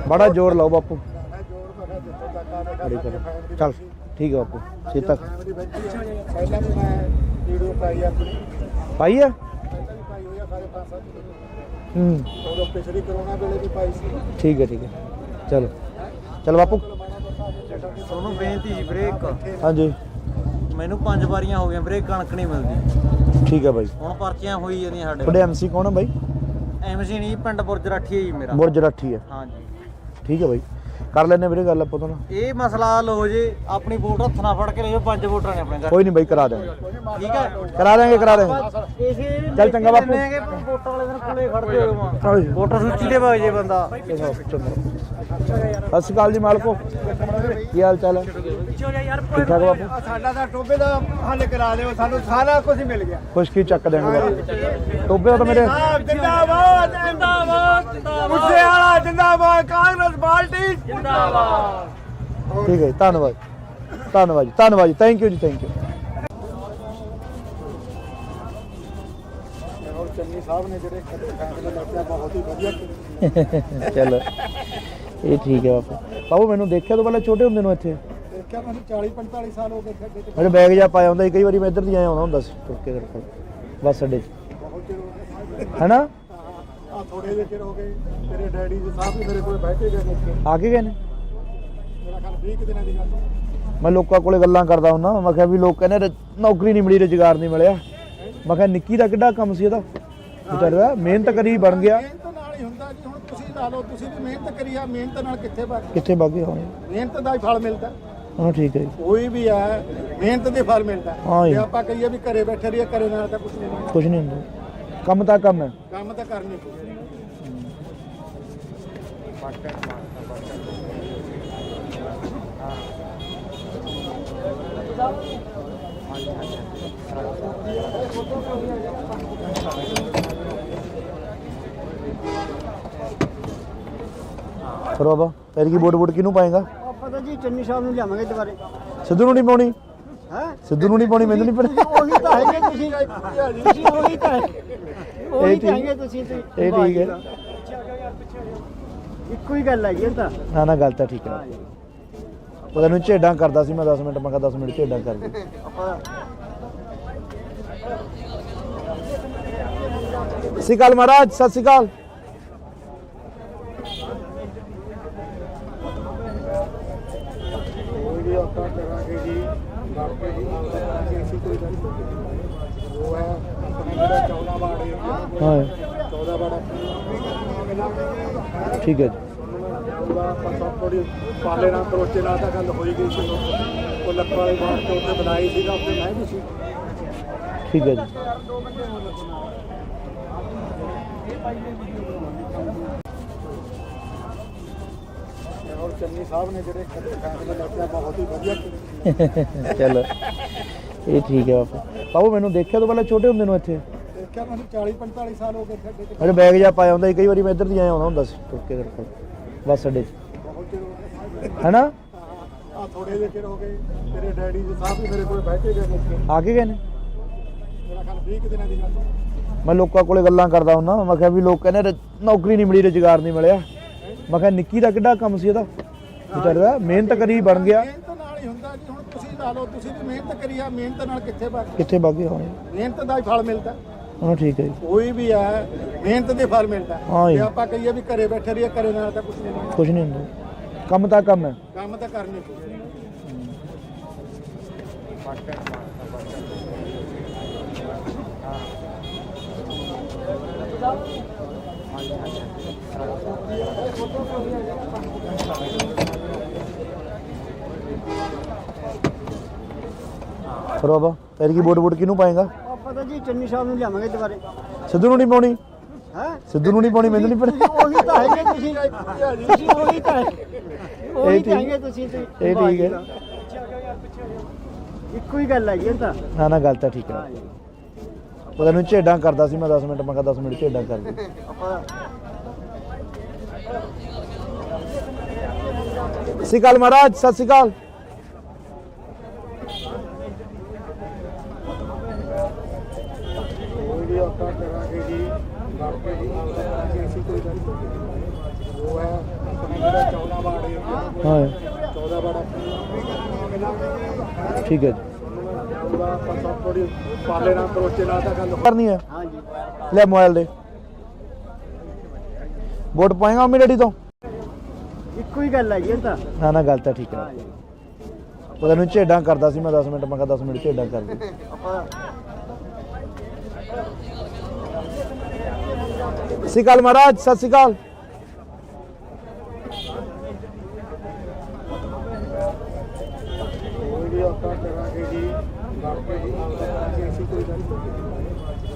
ਬੜਾ ਜ਼ੋਰ ਲਾਓ ਬਾਪੂ। ਮੈਂ ਜੋੜ ਮੈਂ ਜਿੱਥੋਂ ਤੱਕ ਆਵੇ ਬੜੀ ਕਰ ਚੱਲ ਠੀਕ ਹੈ ਬਾਪੂ। ਛੇਤੀ ਤੱਕ ਪਹਿਲਾਂ ਵੀ ਮੈਂ ਵੀਡੀਓ ਪਾਈ ਆਪਣੀ, ਪਾਈ ਹੈ। ਪਹਿਲਾਂ ਵੀ ਪਾਈ ਹੋਈ ਆ ਸਾਰੇ 5-7 ਹੂੰ ਉਦੋਂ ਪਿਛਲੀ ਕਰੋਨਾ ਵੇਲੇ ਵੀ ਪਾਈ ਸੀ। ਠੀਕ ਹੈ ਠੀਕ ਹੈ। ਚਲੋ ਚਲ ਬਾਪੂ। ਤੁਹਾਨੂੰ ਬੇਨਤੀ ਜੀ ਬ੍ਰੇਕ। ਹਾਂਜੀ ਮੈਨੂੰ 5 ਵਾਰੀਆਂ ਹੋ ਗਈਆਂ ਬ੍ਰੇਕ, ਕਣਕ ਨਹੀਂ ਮਿਲਦੀ। ਠੀਕ ਹੈ ਬਾਈ। ਹੁਣ ਪਰਚੀਆਂ ਹੋਈ ਜਾਂਦੀਆਂ ਸਾਡੇ। ਤੁਹਾਡੇ ਐਮਸੀ ਕੌਣ ਹੈ ਬਾਈ? ਐਮਸੀ ਨਹੀਂ, ਪਿੰਡ ਬੁਰਜ ਰਾਠੀ ਹੈ ਜੀ ਮੇਰਾ। ਬੁਰਜ ਰਾਠੀ ਹੈ। ਹਾਂਜੀ ਠੀਕ ਹੈ ਬਾਈ, ਕਰ ਲੈਣੇ ਵੀਰੇ ਗੱਲ ਆਪਾਂ ਤੋਂ ਨਾ। ਇਹ ਮਸਲਾ ਹੱਲ ਹੋ ਜੇ, ਆਪਣੀ ਵੋਟ ਹੱਥ ਨਾਲ ਫੜ ਕੇ ਲੈ ਜਾਓ। 5 ਵੋਟਰਾਂ ਨੇ ਆਪਣੇ ਘਰ। ਕੋਈ ਨਹੀਂ ਬਾਈ, ਕਰਾ ਦੇਵਾਂਗੇ। ਠੀਕ ਹੈ ਕਰਾ ਦੇਵਾਂਗੇ ਕਰਾ ਦੇਵਾਂਗੇ। ਇਸੇ ਚੱਲ ਚੰਗਾ ਬਾਪੂ। ਵੋਟਾਂ ਵਾਲੇ ਦਿਨ ਕੋਲੇ ਖੜਦੇ ਹੋ, ਵੋਟਰ ਸੂਚੀ ਦੇ ਵਗ ਜੇ ਬੰਦਾ। ਸਤਿ ਸ਼੍ਰੀ ਅਕਾਲ ਜੀ ਮਾਲਕੋ, ਕੀ ਹਾਲ ਚਾਲ ਹੈ? ਠੀਕ ਠਾਕ ਬਾਪੂ। ਸਾਡਾ ਤਾਂ ਟੋਬੇ ਦਾ ਹੱਲ ਕਰਾ ਦਿਓ, ਸਾਨੂੰ ਸਾਰਾ ਕੁਝ ਮਿਲ ਗਿਆ। ਖੁਸ਼ਕੀ ਚੱਕ ਦੇਣਗੇ ਬਾਪੂ। ਟੋਬੇ ਤਾਂ ਮੇਰੇ ਜਿੰਦਾਬਾਦ ਜਿੰਦਾਬਾਦ ਮੁੱਸੇ ਵਾਲਾ ਜਿੰਦਾਬਾਦ, ਕਾਂਗਰਸ ਪਾਰਟੀ ਜਿੰਦਾਬਾਦ। ਠੀਕ ਹੈ ਜੀ, ਧੰਨਵਾਦ ਧੰਨਵਾਦ ਜੀ, ਧੰਨਵਾਦ ਜੀ, ਥੈਂਕ ਯੂ ਜੀ, ਥੈਂਕ ਯੂ। ਚੰਨੀ ਸਾਹਿਬ ਨੇ ਜਿਹੜੇ ਫੈਸਲੇ ਲਿਆ ਬਹੁਤ ਹੀ ਵਧੀਆ ਕੀਤੇ। ਚਲੋ ਇਹ ਠੀਕ ਹੈ ਬਾਪੂ। ਬਾਪੂ ਮੈਨੂੰ ਦੇਖਿਆ ਤੋਂ ਪਹਿਲਾਂ ਛੋਟੇ ਹੁੰਦੇ ਨੂੰ ਇੱਥੇ ਦੇਖਿਆ ਮੈਨੂੰ 40-45 ਸਾਲ ਹੋ ਗਏ ਸਾਡੇ ਤੇ। ਮੇਰੇ ਬੈਗ ਜਾ ਪਾਇਆ ਹੁੰਦਾ ਸੀ, ਕਈ ਵਾਰੀ ਮੈਂ ਇੱਧਰ ਦੀ ਆਇਆ ਆਉਂਦਾ ਹੁੰਦਾ ਸੀ ਤੁਰ ਕੇ ਕਰਕੇ ਬੱਸ ਅੱਡੇ 'ਚ, ਬਹੁਤ ਚਿਰ ਹੋ ਗਏ ਹੈਨਾ? ਆ ਥੋੜੇ ਜਿਹੇ ਚਿਰ ਹੋ ਗਏ। ਤੇਰੇ ਡੈਡੀ ਜੀ ਸਾਹਿਬ ਵੀ ਮੇਰੇ ਕੋਲ ਬੈਠੇ ਗਏ ਨੇ ਇੱਥੇ। ਆ ਕੇ ਗਏ ਨੇ? ਮੇਰਾ ਖਿਆਲ 20 ਕੁ ਦਿਨਾਂ ਦੀ ਗੱਲ। ਮੈਂ ਲੋਕਾਂ ਕੋਲੇ ਗੱਲਾਂ ਕਰਦਾ ਹੁੰਦਾ, ਮੈਂ ਕਿਹਾ ਵੀ ਲੋਕ ਕਹਿੰਦੇ ਨੌਕਰੀ ਨਹੀਂ ਮਿਲੀ, ਰੁਜ਼ਗਾਰ ਨਹੀਂ ਮਿਲਿਆ। ਮੈਂ ਕਿਹਾ ਨਿੱਕੀ ਦਾ ਕਿੱਡਾ ਕੰਮ ਸੀ ਇਹਦਾ, ਵਿਚਾਰਾ ਮਿਹਨਤ ਕਰੀ ਬਣ ਗਿਆ। ਮਿਹਨਤ ਨਾਲ ਹੀ ਹੁੰਦਾ ਜੀ। ਹੁਣ ਤੁਸੀਂ ਲਾ ਲਓ, ਤੁਸੀਂ ਵੀ ਮਿਹਨਤ ਕਰੀ ਆ, ਮਿਹਨਤ ਨਾਲ ਕਿੱਥੇ ਵਗ ਕਿੱਥੇ ਵਗ ਗਏ ਹੁਣ? ਮਿਹਨਤ ਦਾ ਹੀ ਫਲ ਮਿਲਦਾ। ਹਾਂ ਠੀਕ ਹੈ ਜੀ। ਕੋਈ ਵੀ ਹੈ ਮਿਹਨਤ ਦੇ ਫਲ ਮਿਲਦਾ। ਹਾਂ ਜੀ। ਜੇ ਆਪਾਂ ਕਹੀਏ ਵੀ ਘਰੇ ਬੈਠੇ ਰਹੀਏ, ਘਰੇ ਨਾਲ ਤਾਂ ਕੁਝ ਨਹੀਂ ਮਿਲਦਾ। ਕੁਝ ਨਹੀਂ ਹੁੰਦਾ। ਕੰਮ ਤਾਂ ਕੰਮ ਹੈ। ਕੰਮ ਤਾਂ ਕਰਨੀ ਫਿਰ ਬਾਬਾ ਪੈਰ ਕੀ ਵੋਟ ਕਿਹਨੂੰ ਪਾਏਗਾ? ਆਪਾਂ ਤਾਂ ਜੀ ਚੰਨੀ ਸਾਹਿਬ ਨੂੰ ਲਿਆਵਾਂਗੇ ਦੁਬਾਰੇ। ਸਿੱਧੂ ਨੂੰ ਨਹੀਂ ਪਾਉਣੀ? ਹੈ ਸਿੱਧੂ ਨੂੰ ਨਹੀਂ ਪਾਉਣੀ, ਮੈਨੂੰ ਨਹੀਂ ਪਤਾ। ਉਹੀ ਤਾਂ ਹੈਗੇ ਤੁਸੀਂ ਉਹੀ ਤਾਂ ਉਹੀ ਤਾਂ ਹੈਗੇ ਤੁਸੀਂ ਇਹ ਠੀਕ ਹੈ। ਇੱਕੋ ਹੀ ਗੱਲ ਹੈਗੀ ਇਹ ਤਾਂ। ਨਾ ਨਾ ਗੱਲ ਤਾਂ ਠੀਕ ਹੈ। ਪਤਾ ਨਹੀਂ ਝੇਡਾਂ ਕਰਦਾ ਸੀ ਮੈਂ 10 ਮਿੰਟ, ਮੈਂ ਕਿਹਾ 10 ਮਿੰਟ ਝੇਡਾਂ ਕਰ ਦੇ। ਸਤਿ ਸ਼੍ਰੀ ਅਕਾਲ ਮਹਾਰਾਜ, ਸਤਿ ਸ਼੍ਰੀ ਅਕਾਲ। ਵੀ ਆਪਾਂ ਕਰਾਂਗੇ ਜੀ ਬਾਕੀ ਜੀ ਕਰਾਂਗੇ ਅਸੀਂ ਕੋਈ ਗੱਲ ਨਹੀਂ। ਉਹ ਹੈ ਆਪਣਾ ਜਿਹੜਾ 14 ਵਾਰਡ ਏਰੀਆ ਹਾਂ 14 ਵਾਰਡ ਠੀਕ ਹੈ ਜੀ। ਉਹਦਾ ਆਪਾਂ ਸਭ ਥੋੜੀ ਪਾਲੇ ਨਾਲ ਕਰੋਚੇ ਨਾਲ ਤਾਂ ਗੱਲ ਹੋਈ ਗਈ ਸੀ। ਉਹ ਲੱਖਾਂ ਵਾਲੇ ਬਾਹਰ ਤੋਂ ਉੱਤੇ ਬਣਾਈ ਸੀਗਾ, ਉੱਥੇ ਮੈਂ ਵੀ ਸੀ। ਠੀਕ ਹੈ ਜੀ। ਔਰ ਚੰਨੀ ਸਾਹਿਬ ਨੇ ਜਿਹੜੇ ਫੈਸਲੇ ਲਿਆ ਬਹੁਤ ਹੀ ਵਧੀਆ ਕੀਤੇ। ਚਲੋ ਇਹ ਠੀਕ ਹੈ ਬਾਪੂ। ਬਾਬੂ ਮੈਨੂੰ ਦੇਖਿਆ ਤੋਂ ਪਹਿਲਾਂ ਛੋਟੇ ਹੁੰਦੇ ਨੂੰ ਇੱਥੇ? ਦੇਖਿਆ ਮੈਨੂੰ 40-45 ਸਾਲ ਹੋ ਗਏ ਖੱਡੇ ਤੇ। ਅਰੇ ਬੈਗ ਜਾ ਪਾਇਆ ਹੁੰਦਾ ਸੀ, ਕਈ ਵਾਰੀ ਮੈਂ ਇੱਧਰ ਦੀ ਆਇਆ ਆਉਂਦਾ ਹੁੰਦਾ ਸੀ ਤੁਰ ਕੇ ਤੇਰੇ ਕੋਲ ਬੱਸ ਅੱਡੇ 'ਚ, ਬਹੁਤ ਚਿਰ ਹੋ ਗਿਆ ਹੈਨਾ? ਆ ਥੋੜੇ ਜਿਹੇ ਚਿਰ ਹੋ ਗਏ। ਤੇਰੇ ਡੈਡੀ ਜੀ ਸਾਹਿਬ ਵੀ ਮੇਰੇ ਕੋਲ ਬੈਠੇ ਗਏ ਮੁੱਕੇ। ਆ ਕੇ ਗਏ ਨੇ? ਮੇਰਾ ਖਿਆਲ 20 ਦਿਨਾਂ ਦੀ ਗੱਲ। ਮੈਂ ਲੋਕਾਂ ਕੋਲੇ ਗੱਲਾਂ ਕਰਦਾ ਹੁੰਦਾ, ਮੈਂ ਕਿਹਾ ਵੀ ਲੋਕ ਕਹਿੰਦੇ ਨੌਕਰੀ ਨਹੀਂ ਮਿਲੀ, ਰੁਜ਼ਗਾਰ ਨਹੀਂ ਮਿਲਿਆ। ਮੈਂ ਕਿਹਾ ਨਿੱਕੀ ਦਾ ਕਿੱਡਾ ਕੰਮ ਸੀ ਇਹਦਾ, ਵਿਚਾਰੇ ਦਾ ਮਿਹਨਤ ਕਰੀ ਬਣ ਗਿਆ। ਮਿਹਨਤ ਨਾਲ ਹੀ ਹੁੰਦਾ ਜੀ। ਹੁਣ ਤੁਸੀਂ ਲਾ ਲਓ, ਤੁਸੀਂ ਵੀ ਮਿਹਨਤ ਕਰੀ ਆ, ਮਿਹਨਤ ਨਾਲ ਕਿੱਥੇ ਵਗ ਕਿੱਥੇ ਬਾਗੇ ਹੋਏ ਮਿਹਨਤ ਦਾ ਹੀ ਫਲ ਮਿਲਦਾ। ਹਾਂ ਠੀਕ ਹੈ ਜੀ। ਕੋਈ ਵੀ ਹੈ ਮਿਹਨਤ ਦੇ ਫਲ ਮਿਲਦਾ। ਹਾਂ ਜੀ। ਜੇ ਆਪਾਂ ਕਹੀਏ ਵੀ ਘਰੇ ਬੈਠੇ ਰਹੀਏ, ਘਰੇ ਨਾਲ ਤਾਂ ਕੁਝ ਨਹੀਂ ਬਣਦਾ। ਕੁਝ ਨਹੀਂ ਹੁੰਦਾ, ਕੰਮ ਤਾਂ ਕੰਮ ਹੈ। ਕੰਮ ਤਾਂ ਕਰਨੀ ਪਊ। ਫਿਰ ਬਾਬਾ ਪੈਰ ਕੀ ਵੋਟ ਕਿਹਨੂੰ ਪਾਏਗਾ? ਆਪਾਂ ਤਾਂ ਜੀ ਚੰਨੀ ਸਾਹਿਬ ਨੂੰ ਲਿਆਵਾਂਗੇ ਦੁਬਾਰੇ। ਸਿੱਧੂ ਨੂੰ ਨਹੀਂ ਪਾਉਣੀ? ਹੈ ਸਿੱਧੂ ਨੂੰ ਨਹੀਂ ਪਾਉਣੀ, ਮੈਨੂੰ ਨਹੀਂ ਪਤਾ। ਉਹੀ ਤਾਂ ਹੈਗੇ ਤੁਸੀਂ ਉਹੀ ਤਾਂ ਹੈਗੇ ਤੁਸੀਂ ਇਹ ਠੀਕ ਹੈ। ਇੱਕੋ ਹੀ ਗੱਲ ਹੈਗੀ ਇਹ ਤਾਂ। ਨਾ ਨਾ ਗੱਲ ਤਾਂ ਠੀਕ ਹੈ। ਪਤਾ ਨਹੀਂ ਝੇਡਾਂ ਕਰਦਾ ਸੀ ਮੈਂ 10 ਮਿੰਟ, ਮੈਂ ਕਿਹਾ 10 ਮਿੰਟ ਝੇਡਾਂ ਕਰ ਦੇ। ਸਤਿ ਸ਼੍ਰੀ ਅਕਾਲ ਮਹਾਰਾਜ, ਸਤਿ ਸ਼੍ਰੀ ਅਕਾਲ। ਕੋਈ ਵੀ ਆਪਾਂ ਕਰਾਂਗੇ ਜੀ ਬਾਕੀ ਜੀ ਕਰਾਂਗੇ ਅਸੀਂ ਕੋਈ ਗੱਲ ਨਹੀਂ। ਉਹ ਹੈ ਆਪਣਾ ਜਿਹੜਾ 14 ਵਾਰਡ ਏਰੀਆ ਹਾਂ 14 ਵਾਰਡ ਠੀਕ ਹੈ ਜੀ। ਉਹਦਾ ਆਪਾਂ ਸਭ ਥੋੜੀ ਪਾਲੇ ਨਾਲ ਕਰੋਚੇ ਨਾਲ ਤਾਂ ਗੱਲ ਕਰਨੀ ਹੈ? ਹਾਂਜੀ ਲੈ ਮੋਬਾਈਲ ਦੇ। ਵੋਟ ਪਾਏਗਾ ਮੰਮੀ ਡੈਡੀ ਤੋਂ? ਇੱਕੋ ਹੀ ਗੱਲ ਹੈਗੀ ਇਹ ਤਾਂ। ਨਾ ਨਾ ਗੱਲ ਤਾਂ ਠੀਕ ਹੈ। ਪਤਾ ਨਹੀਂ ਝੇਡਾਂ ਕਰਦਾ ਸੀ ਮੈਂ 10 ਮਿੰਟ, ਮੈਂ ਕਿਹਾ 10 ਮਿੰਟ ਝੇਡਾਂ ਕਰ ਦੇ। ਸਤਿ ਸ਼੍ਰੀ ਅਕਾਲ ਮਹਾਰਾਜ, ਸਤਿ ਸ਼੍ਰੀ ਅਕਾਲ। ਕੋਈ ਵੀ ਆਪਾਂ ਕਰਾਂਗੇ ਜੀ ਬਾਕੀ ਜੀ ਕਰਾਂਗੇ ਅਸੀਂ ਕੋਈ ਗੱਲ ਨਹੀਂ।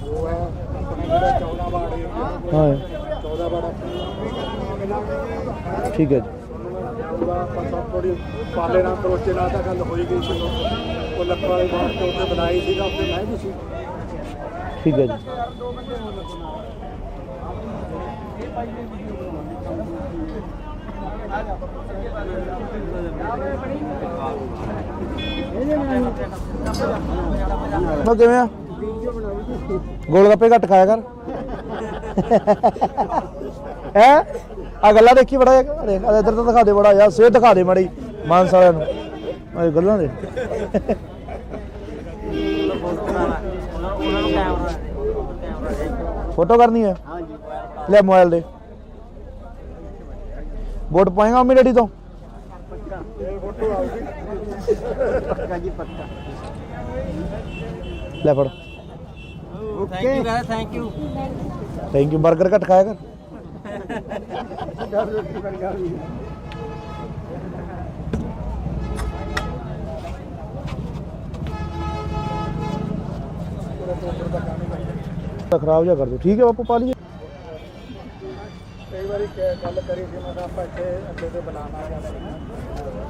ਉਹ ਹੈ ਆਪਣਾ ਜਿਹੜਾ 14 ਵਾਰਡ ਏਰੀਆ ਹਾਂ 14 ਵਾਰਡ ਠੀਕ ਹੈ ਜੀ। ਉਹਦਾ ਆਪਾਂ ਸਭ ਥੋੜੀ ਪਾਲੇ ਨਾਲ ਕਰੋਚੇ ਨਾਲ ਤਾਂ ਗੱਲ ਹੋਈ ਗਈ ਸੀ। ਉਹ ਲੱਖਾਂ ਵਾਲੇ ਬਾਹਰ ਤੋਂ ਉੱਤੇ ਬਣਾਈ ਸੀਗਾ, ਉੱਥੇ ਮੈਂ ਵੀ ਸੀ। ਠੀਕ ਹੈ ਜੀ। ਮੈਂ ਕਿਵੇਂ ਆ? ਗੋਲ ਗੱਪੇ ਘੱਟ ਖਾਇਆ ਕਰ। ਹੈ ਆ ਗੱਲਾਂ ਦੇਖੀ ਬੜਾ ਇੱਧਰ ਤਾਂ ਦਿਖਾ ਦੇ ਬੜਾ ਯਾਰ, ਸਿਹਤ ਦਿਖਾ ਦੇ ਮਾੜੀ ਮਾਨਸ ਵਾਲਿਆਂ ਨੂੰ ਇਹ ਗੱਲਾਂ ਦੇ। ਫੋਟੋ ਕਰਨੀ ਹੈ? ਲੈ ਮੋਬਾਈਲ ਦੇ। ਵੋਟ ਪਾਏਗਾ ਮੰਮੀ ਡੈਡੀ ਤੋਂ? ਪੱਕਾ ਜੀ ਪੱਕਾ। ਲੈ ਫੜ। Okay thank you. Thank you. Burger ਘੱਟ ਖਾਇਆ ਕਰ। ਤਾਂ ਖਰਾਬ ਜਾ ਕਰ ਦਿਓ। ਠੀਕ ਹੈ ਬਾਪੂ, ਪਾ ਲਈਏ। ਕਈ ਵਾਰੀ ਗੱਲ ਕਰੀ ਸੀ ਮੈਂ ਕਿਹਾ ਆਪਾਂ ਇੱਥੇ ਅੱਡੇ ਤੇ ਬਣਾਉਣਾ ਜਾਂ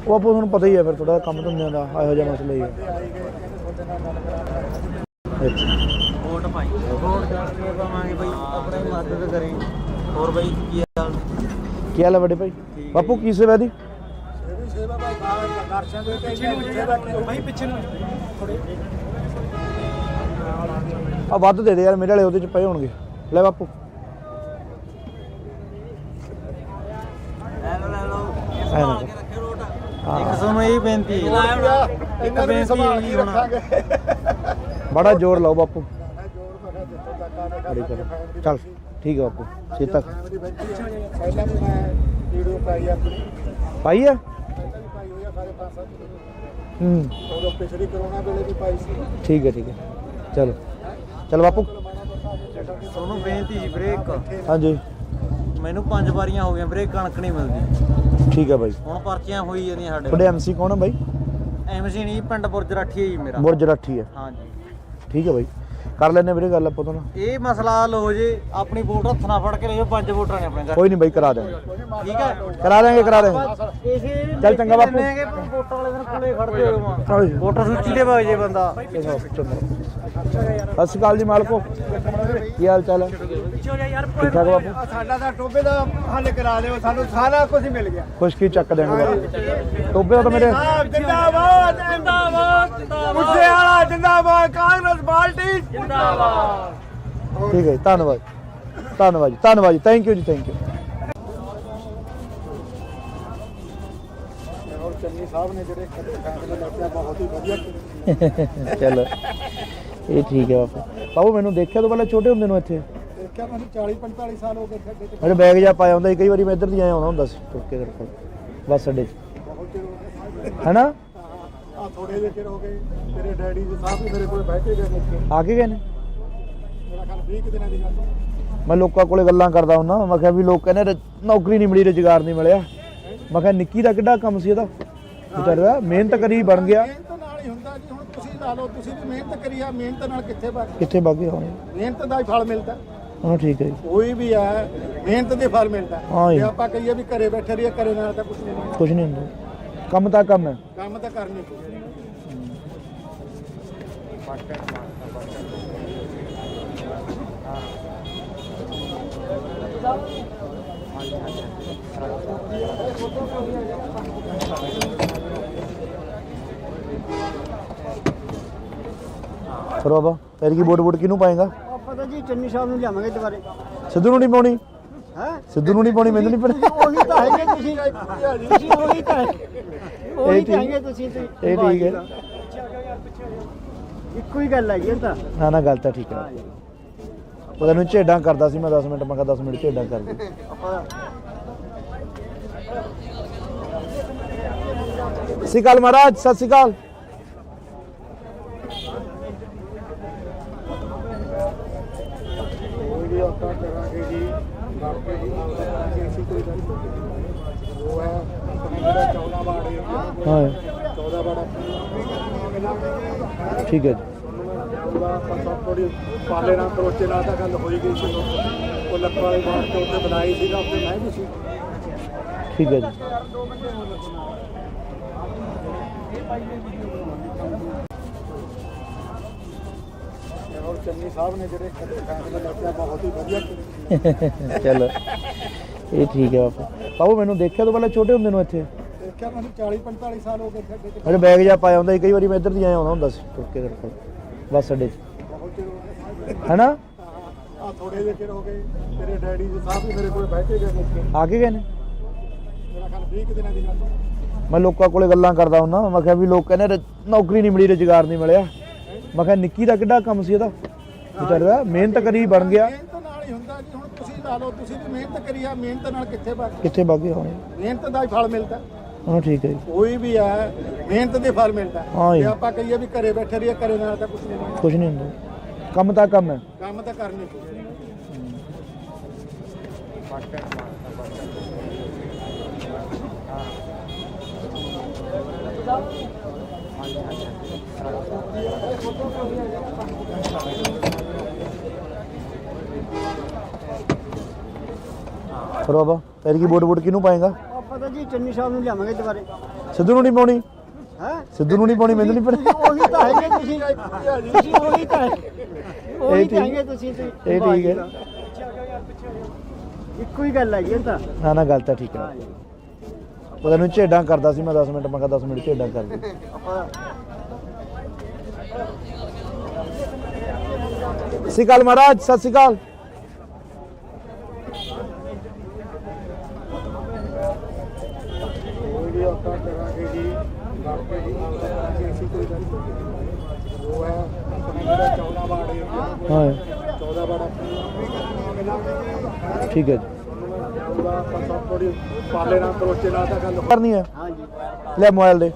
ਉਹ ਆਪੋ ਤੁਹਾਨੂੰ ਪਤਾ ਹੀ ਹੈ ਫਿਰ ਥੋੜਾ ਕੰਮ ਧੰਦਿਆਂ ਦਾ ਇਹੋ ਜਿਹਾ ਮਸਲਾ ਹੀ ਹੈ। ਆਈ ਗਏ ਕਹਿੰਦੇ ਤੁਹਾਡੇ ਨਾਲ ਗੱਲ ਕਰਾਉਣਾ। ਅੱਛਾ ਵੋਟ ਪਾਈ ਵੋਟ ਕਰਕੇ ਪਾਵਾਂਗੇ ਬਈ, ਆਪਣੀ ਮਦਦ ਕਰੀ। ਹੋਰ ਬਈ ਕੀ ਹਾਲ? ਕੀ ਹਾਲ ਹੈ ਵੱਡੇ ਭਾਈ? ਬਾਪੂ ਕੀ ਸੇਵਾ ਦੀ? ਇਹਦੀ ਸੇਵਾ ਭਾਈ ਦਰਸ਼ਨ ਦੇ ਕੇ ਸੇਵਾ ਕੀ ਭਾਈ ਪਿੱਛੇ ਨੂੰ ਆ ਵੱਧ ਦੇ ਦੇ ਯਾਰ, ਮੇਰੇ ਵਾਲੇ ਉਹਦੇ ਚ ਪਏ ਹੋਣਗੇ। ਲੈ ਬਾਪੂ ਲੈ ਲਓ ਐ ਨਾ ਕਰ। ਇੱਕ ਸਾਨੂੰ ਇਹ ਬੇਨਤੀ ਹੈ, ਇਹਨਾਂ ਨੂੰ ਸੰਭਾਲ ਕੇ ਰੱਖਾਂਗੇ। ਬੜਾ ਜ਼ੋਰ ਲਾਓ ਬਾਪੂ। ਜੋਰ ਮੈਂ ਜਿੱਥੋਂ ਤੱਕ ਆਨੇ ਬੜੀ ਕਰ ਚੱਲ। ਠੀਕ ਹੈ ਬਾਪੂ, ਛੇਤੀ ਤੱਕ ਪਹਿਲਾਂ ਵੀ ਮੈਂ ਵੀਡੀਓ ਪਾਈ ਆਪਣੀ, ਪਾਈ ਆ। ਪਹਿਲਾਂ ਵੀ ਪਾਈ ਹੋਈ ਆ ਸਾਰੇ 5-7 ਹੂੰ ਉਦੋਂ ਪਿਛੜੀ ਕਰੋਨਾ ਵੇਲੇ ਵੀ ਪਾਈ ਸੀ। ਠੀਕ ਹੈ ਠੀਕ ਹੈ। ਚਲੋ ਚਲ ਬਾਪੂ। ਤੁਹਾਨੂੰ ਬੇਨਤੀ ਜੀ ਵੀਰੇ, ਇੱਕ ਹਾਂਜੀ ਮੈਨੂੰ 5 ਵਾਰੀਆਂ ਹੋ ਗਈਆਂ ਵੀਰੇ, ਕਣਕ ਨਹੀਂ ਮਿਲਦੀ। ਠੀਕ ਹੈ ਬਾਈ। ਹੁਣ ਪਰਚੀਆਂ ਹੋਈ ਜਾਂਦੀਆਂ ਸਾਡੇ ਤੁਹਾਡੇ ਐਮਸੀ ਕੌਣ ਹੈ ਬਾਈ? ਐਮਸੀ ਨਹੀਂ, ਪਿੰਡ ਬੁਰਜ ਰਾਠੀ ਹੈ ਜੀ ਮੇਰਾ। ਬੁਰਜ ਰਾਠੀ ਹੈ। ਹਾਂਜੀ ਠੀਕ ਹੈ ਬਾਈ, ਕਰ ਲੈਣੇ ਵੀਰੇ ਗੱਲ ਆਪਾਂ ਤੋਂ ਨਾ। ਇਹ ਮਸਲਾ ਹੱਲ ਹੋ ਜੇ, ਆਪਣੀ ਵੋਟ ਹੱਥ ਨਾਲ ਫੜ ਕੇ ਲਿਓ। 5 ਵੋਟਰਾਂ ਨੇ ਆਪਣੇ ਘਰ, ਕੋਈ ਨਹੀਂ ਬਾਈ, ਕਰਾ ਦੇਵਾਂਗੇ। ਠੀਕ ਹੈ? ਕਰਾ ਦੇਵਾਂਗੇ ਕਰਾ ਦੇਵਾਂਗੇ। ਇਸੇ ਚੱਲ ਚੰਗਾ ਬਾਪੂ। ਵੋਟਾਂ ਵਾਲੇ ਦਿਨ ਕੋਲੇ ਖੜਦੇ ਹੋ, ਹਾਂਜੀ। ਵੋਟਰ ਸੂਚੀ ਦੇ ਵਗ ਜੇ ਬੰਦਾ। ਚੰਗਾ। ਸਤਿ ਸ਼੍ਰੀ ਅਕਾਲ ਜੀ ਮਾਲਕੋ, ਕੀ ਹਾਲ ਚਾਲ ਹੈ? ਠੀਕ ਠਾਕ ਬਾਪੂ? ਸਾਡਾ ਤਾਂ ਟੋਬੇ ਦਾ ਹੱਲ ਕਰਾ ਦਿਓ, ਸਾਨੂੰ ਸਾਰਾ ਕੁਝ ਮਿਲ ਗਿਆ। ਖੁਸ਼ਕੀ ਚੱਕ ਦੇਣਗੇ ਬਾਪੂ। ਟੋਬੇ ਦਾ ਤਾਂ ਮੇਰੇ ਜਿੰਦਾਬਾਦ ਜਿੰਦਾਬਾਦ ਮੁੱਸੇ ਵਾਲਾ ਜਿੰਦਾਬਾਦ, ਕਾਂਗਰਸ ਪਾਰਟੀ ਜਿੰਦਾਬਾਦ। ਠੀਕ ਹੈ ਜੀ, ਧੰਨਵਾਦ ਧੰਨਵਾਦ ਜੀ, ਧੰਨਵਾਦ ਜੀ, ਥੈਂਕ ਯੂ ਜੀ, ਥੈਂਕ ਯੂ। ਔਰ ਚੰਨੀ ਸਾਹਿਬ ਨੇ ਜਿਹੜੇ ਫੈਸਲੇ ਲਿਆ ਬਹੁਤ ਹੀ ਵਧੀਆ ਕੀਤੇ। ਚਲੋ ਇਹ ਠੀਕ ਹੈ ਬਾਪੂ। ਬਾਪੂ ਮੈਨੂੰ ਦੇਖਿਆ ਤੋਂ ਪਹਿਲਾਂ ਛੋਟੇ ਹੁੰਦੇ ਨੂੰ ਇੱਥੇ ਦੇਖਿਆ ਮੈਨੂੰ 40-45 ਸਾਲ ਹੋ ਗਏ ਸਾਡੇ ਤੇ, ਮੇਰੇ ਬੈਗ ਜਾ ਪਾਇਆ ਹੁੰਦਾ ਸੀ। ਕਈ ਵਾਰੀ ਮੈਂ ਇੱਧਰ ਦੀ ਆਇਆ ਆਉਂਦਾ ਹੁੰਦਾ ਸੀ ਤੁਰ ਕੇ ਕਰਕੇ ਬੱਸ ਅੱਡੇ 'ਚ, ਬਹੁਤ ਚਿਰ ਹੋ ਗਏ। ਹੈਨਾ? ਆ ਥੋੜੇ ਜਿਹੇ ਚਿਰ ਹੋ ਗਏ, ਤੇਰੇ ਡੈਡੀ ਜੀ ਸਾਹਿਬ ਵੀ ਮੇਰੇ ਕੋਲ ਬੈਠੇ ਗਏ ਨੇ। ਆ ਕੇ ਗਏ ਨੇ? ਮੇਰਾ ਖਿਆਲ 20 ਕੁ ਦਿਨਾਂ ਦੀ ਗੱਲ ਹੈ। ਮੈਂ ਲੋਕਾਂ ਕੋਲੇ ਗੱਲਾਂ ਕਰਦਾ ਹੁੰਦਾ, ਮੈਂ ਕਿਹਾ ਵੀ ਲੋਕ ਕਹਿੰਦੇ ਨੌਕਰੀ ਨਹੀਂ ਮਿਲੀ, ਰੁਜ਼ਗਾਰ ਨਹੀਂ ਮਿਲਿਆ। ਮੈਂ ਕਿਹਾ ਨਿੱਕੀ ਦਾ ਕਿੱਡਾ ਕੰਮ ਸੀ ਇਹਦਾ, ਵਿਚਾਰਾ ਮਿਹਨਤ ਕਰੀ ਬਣ ਗਿਆ। ਮਿਹਨਤ ਨਾਲ ਹੀ ਹੁੰਦਾ ਜੀ। ਹੁਣ ਤੁਸੀਂ ਲਾ ਲਓ, ਤੁਸੀਂ ਵੀ ਮਿਹਨਤ ਕਰੀ ਆ, ਮਿਹਨਤ ਨਾਲ ਕਿੱਥੇ ਵਗ ਕਿੱਥੇ ਬਾਗੇ ਹੋਣੇ? ਮਿਹਨਤ ਦਾ ਹੀ ਫਲ ਮਿਲਦਾ। ਹਾਂ ਠੀਕ ਹੈ ਜੀ। ਕੋਈ ਵੀ ਹੈ ਮਿਹਨਤ ਦੇ ਫਲ ਮਿਲਦਾ। ਹਾਂ ਜੀ। ਜੇ ਆਪਾਂ ਕਹੀਏ ਵੀ ਘਰੇ ਬੈਠੇ ਰਹੀਏ, ਘਰੇ ਨਾਲ ਤਾਂ ਕੁਝ ਨਹੀਂ ਹੁੰਦਾ। ਕੁਝ ਨਹੀਂ ਹੁੰਦਾ, ਕੰਮ ਤਾਂ ਕੰਮ ਹੈ। ਕੰਮ ਤਾਂ ਕਰਨੀ ਪਊ। ਫਿਰ ਬਾਬਾ ਫਿਰ ਕੀ ਵੋਟ ਕਿਹਨੂੰ ਪਾਏਗਾ? ਆਪਾਂ ਤਾਂ ਜੀ ਚੰਨੀ ਸਾਹਿਬ ਨੂੰ ਲਿਆਵਾਂਗੇ ਦੁਬਾਰੇ। ਸਿੱਧੂ ਨੂੰ ਨਹੀਂ ਪਾਉਣੀ? ਹੈ ਸਿੱਧੂ ਨੂੰ ਨਹੀਂ ਪਾਉਣੀ, ਮੈਨੂੰ ਨਹੀਂ ਪਾਉਣੀ। ਉਹੀ ਤਾਂ ਹੈਗੇ ਤੁਸੀਂ ਉਹੀ ਤਾਂ ਉਹੀ ਤਾਂ ਹੈਗੇ ਤੁਸੀਂ ਤੇ। ਇਹ ਠੀਕ ਹੈ। ਇੱਕੋ ਹੀ ਗੱਲ ਹੈਗੀ ਤਾਂ। ਨਾ ਨਾ, ਗੱਲ ਤਾਂ ਠੀਕ ਹੈ। ਉਹਦਾ ਨੂੰ ਝੇਡਾਂ ਕਰਦਾ ਸੀ ਮੈਂ 10 ਮਿੰਟ, ਮੈਂ ਕਿਹਾ 10 ਮਿੰਟ ਝੇਡਾਂ ਕਰ ਦੇ। ਸਤਿ ਸ਼੍ਰੀ ਅਕਾਲ ਮਹਾਰਾਜ, ਸਤਿ ਸ਼੍ਰੀ ਅਕਾਲ। ਵੀ ਆਪਾਂ ਕਰਾਂਗੇ ਜੀ, ਬਾਕੀ ਜੀ ਅਸੀਂ ਕੋਈ ਗੱਲ ਨਹੀਂ। ਉਹ ਹੈ ਆਪਣਾ ਜਿਹੜਾ 14 ਵਾਰਡ ਏਰੀਆ, ਹਾਂ 14 ਵਾਰਡ ਠੀਕ ਹੈ ਜੀ। ਉਹਦਾ ਆਪਾਂ ਥੋੜੀ ਪਾਲੇ ਨਾਲ ਕਰੋਚੇ ਨਾਲ ਤਾਂ ਗੱਲ ਹੋਈ ਗਈ ਸੀ। ਉਹ ਲੱਖਾਂ ਵਾਲੇ ਬਾਹਰ ਤੋਂ ਉੱਤੇ ਬਣਾਈ ਸੀ ਨਾ, ਉੱਤੇ ਮੈਂ ਵੀ ਸੀ। ਠੀਕ ਹੈ ਜੀ। ਔਰ ਚੰਨੀ ਸਾਹਿਬ ਨੇ ਜਿਹੜੇ ਫੈਸਲੇ ਲਿਆ ਬਹੁਤ ਹੀ ਵਧੀਆ ਕੀਤੇ। ਚਲੋ ਇਹ ਠੀਕ ਹੈ ਬਾਪੂ। ਬਾਪੂ ਮੈਨੂੰ ਦੇਖਿਆ ਤੋਂ ਪਹਿਲਾਂ ਛੋਟੇ ਹੁੰਦੇ ਨੂੰ ਇੱਥੇ ਦੇਖਿਆ ਮੈਨੂੰ 40-45 ਸਾਲ ਹੋ ਗਏ ਸਾਡੇ ਤੇ, ਮੇਰੇ ਬੈਗ ਜਾ ਪਾਇਆ ਹੁੰਦਾ ਸੀ। ਕਈ ਵਾਰੀ ਮੈਂ ਇੱਧਰ ਦੀ ਆਇਆ ਆਉਂਦਾ ਹੁੰਦਾ ਸੀ ਤੁਰ ਕੇ ਕਰਕੇ ਬੱਸ ਅੱਡੇ 'ਚ, ਬਹੁਤ ਚਿਰ ਹੋ ਗਏ। ਹੈਨਾ? ਆ ਥੋੜੇ ਜਿਹੇ ਚਿਰ ਹੋ ਗਏ, ਤੇਰੇ ਡੈਡੀ ਜੀ ਸਾਹਿਬ ਵੀ ਮੇਰੇ ਕੋਲ ਬੈਠੇ ਗਏ ਨੇ। ਆ ਕੇ ਗਏ ਨੇ? ਮੇਰਾ ਖਿਆਲ 20 ਕੁ ਦਿਨਾਂ ਦੀ ਗੱਲ ਹੈ। ਮੈਂ ਲੋਕਾਂ ਕੋਲੇ ਗੱਲਾਂ ਕਰਦਾ ਹੁੰਦਾ, ਮੈਂ ਕਿਹਾ ਵੀ ਲੋਕ ਕਹਿੰਦੇ ਨੌਕਰੀ ਨਹੀਂ ਮਿਲੀ, ਰੁਜ਼ਗਾਰ ਨਹੀਂ ਮਿਲਿਆ। ਮੈਂ ਕਿਹਾ ਨਿੱਕੀ ਦਾ ਕਿੱਡਾ ਕੰਮ ਸੀ ਇਹਦਾ, ਵਿਚਾਰਾ ਮਿਹਨਤ ਕਰੀ ਬਣ ਗਿਆ। ਮਿਹਨਤ ਨਾਲ ਹੀ ਹੁੰਦਾ ਜੀ। ਹੁਣ ਤੁਸੀਂ ਲਾ ਲਓ, ਤੁਸੀਂ ਵੀ ਮਿਹਨਤ ਕਰੀ ਆ, ਮਿਹਨਤ ਨਾਲ ਕਿੱਥੇ ਵਗ ਕਿੱਥੇ ਬਾਗੇ ਹੋਣੇ? ਮਿਹਨਤ ਦਾ ਹੀ ਫਲ ਮਿਲਦਾ। ਹਾਂ ਠੀਕ ਹੈ ਜੀ। ਕੋਈ ਵੀ ਹੈ ਮਿਹਨਤ ਦੇ ਫਲ ਮਿਲਦਾ। ਹਾਂ ਜੀ। ਜੇ ਆਪਾਂ ਕਹੀਏ ਵੀ ਘਰੇ ਬੈਠੇ ਰਹੀਏ, ਘਰੇ ਨਾਲ ਤਾਂ ਕੁਝ ਨਹੀਂ ਹੁੰਦਾ। ਕੁਝ ਨਹੀਂ ਹੁੰਦਾ, ਕੰਮ ਤਾਂ ਕੰਮ ਹੈ। ਕੰਮ ਤਾਂ ਕਰਨੀ ਪਊ। ਫਿਰ ਬਾਬਾ ਤੇਰੀ ਕੀ ਵੋਟ ਕਿਹਨੂੰ ਪਾਏਗਾ? ਆਪਾਂ ਤਾਂ ਜੀ ਚੰਨੀ ਸਾਹਿਬ ਨੂੰ ਲਿਆਵਾਂਗੇ ਦੁਬਾਰੇ। ਸਿੱਧੂ ਨੂੰ ਨਹੀਂ ਪਾਉਣੀ? ਹੈ ਸਿੱਧੂ ਨੂੰ ਨਹੀਂ ਪਾਉਣੀ, ਮੈਨੂੰ ਨਹੀਂ ਪਤਾ। ਉਹੀ ਤਾਂ ਹੈਗੇ ਤੁਸੀਂ ਉਹੀ ਤਾਂ ਉਹੀ ਤਾਂ ਹੈਗੇ ਤੁਸੀਂ ਇਹ ਠੀਕ ਹੈ। ਇੱਕੋ ਹੀ ਗੱਲ ਹੈਗੀ ਇਹ ਤਾਂ। ਨਾ ਨਾ ਗੱਲ ਤਾਂ ਠੀਕ ਹੈ। ਉਹ ਤੈਨੂੰ ਝੇਡਾਂ ਕਰਦਾ ਸੀ ਮੈਂ 10 ਮਿੰਟ, ਮੈਂ ਕਿਹਾ 10 ਮਿੰਟ ਝੇਡਾਂ ਕਰ ਦੇ। ਸਤਿ ਸ਼੍ਰੀ ਅਕਾਲ ਮਹਾਰਾਜ, ਸਤਿ ਸ਼੍ਰੀ ਅਕਾਲ। ਵੀਡੀਓ ਆਪਾਂ ਕਰਾਂਗੇ ਜੀ ਡਾਕਟਰ ਜੀ ਨਾਲ ਕਰਾਂਗੇ ਅਸੀਂ ਕੋਈ ਗੱਲ ਉਹ ਹੈ ਆਪਣੇ ਜਿਹੜਾ 14 ਵਾਰਡ ਹਾਂ 14 ਵਾਰਡ ਠੀਕ ਹੈ ਜੀ। ਉਹਦਾ ਆਪਾਂ ਸਭ ਥੋੜੀ ਪਾਲੇ ਨਾਲ ਕਰੋਚੇ ਨਾਲ ਤਾਂ ਗੱਲ ਕਰਨੀ ਹੈ? ਹਾਂਜੀ ਲੈ ਮੋਬਾਈਲ ਦੇ।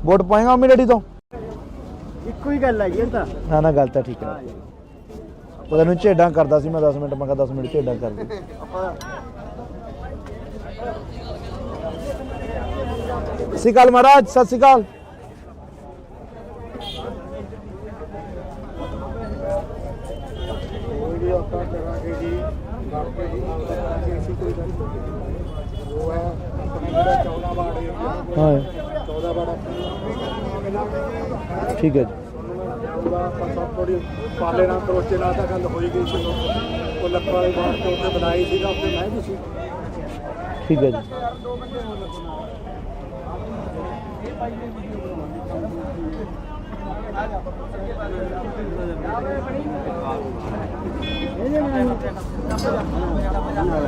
ਵੋਟ ਪਾਏਗਾ ਮੰਮੀ ਡੈਡੀ ਤੋਂ? ਇੱਕੋ ਹੀ ਗੱਲ ਹੈਗੀ ਇਹ ਤਾਂ। ਨਾ ਨਾ ਗੱਲ ਤਾਂ ਠੀਕ ਹੈ। ਉਹ ਤੈਨੂੰ ਝੇਡਾਂ ਕਰਦਾ ਸੀ ਮੈਂ 10 ਮਿੰਟ, ਮੈਂ ਕਿਹਾ 10 ਮਿੰਟ ਝੇਡਾਂ ਕਰ ਦੇ। ਸਤਿ ਸ਼੍ਰੀ ਅਕਾਲ ਮਹਾਰਾਜ, ਸਤਿ ਸ਼੍ਰੀ ਅਕਾਲ। ਵੀਡੀਓ ਆਪਾਂ ਕਰਾਂਗੇ ਜੀ ਡਾਕਟਰ ਜੀ ਨਾਲ ਕਰਾਂਗੇ ਅਸੀਂ ਕੋਈ ਗੱਲ ਉਹ ਹੈ ਆਪਣੇ ਜਿਹੜਾ 14 ਵਾਰਡ ਹਾਂ 14 ਵਾਰਡ ਠੀਕ ਹੈ ਜੀ। ਉਹਦਾ ਆਪਾਂ ਸਭ ਥੋੜੀ ਪਾਲੇ ਨਾਲ ਕਰੋਚੇ ਨਾਲ ਤਾਂ ਗੱਲ ਹੋਈ ਗਈ ਸੀ ਉਹ ਲੱਖਾਂ ਵਾਲੀ ਬਾਤ ਤੋਂ ਉੱਤੇ ਬਣਾਈ ਸੀਗਾ ਉੱਥੇ ਮੈਂ ਵੀ ਸੀ। ਠੀਕ ਹੈ ਜੀ।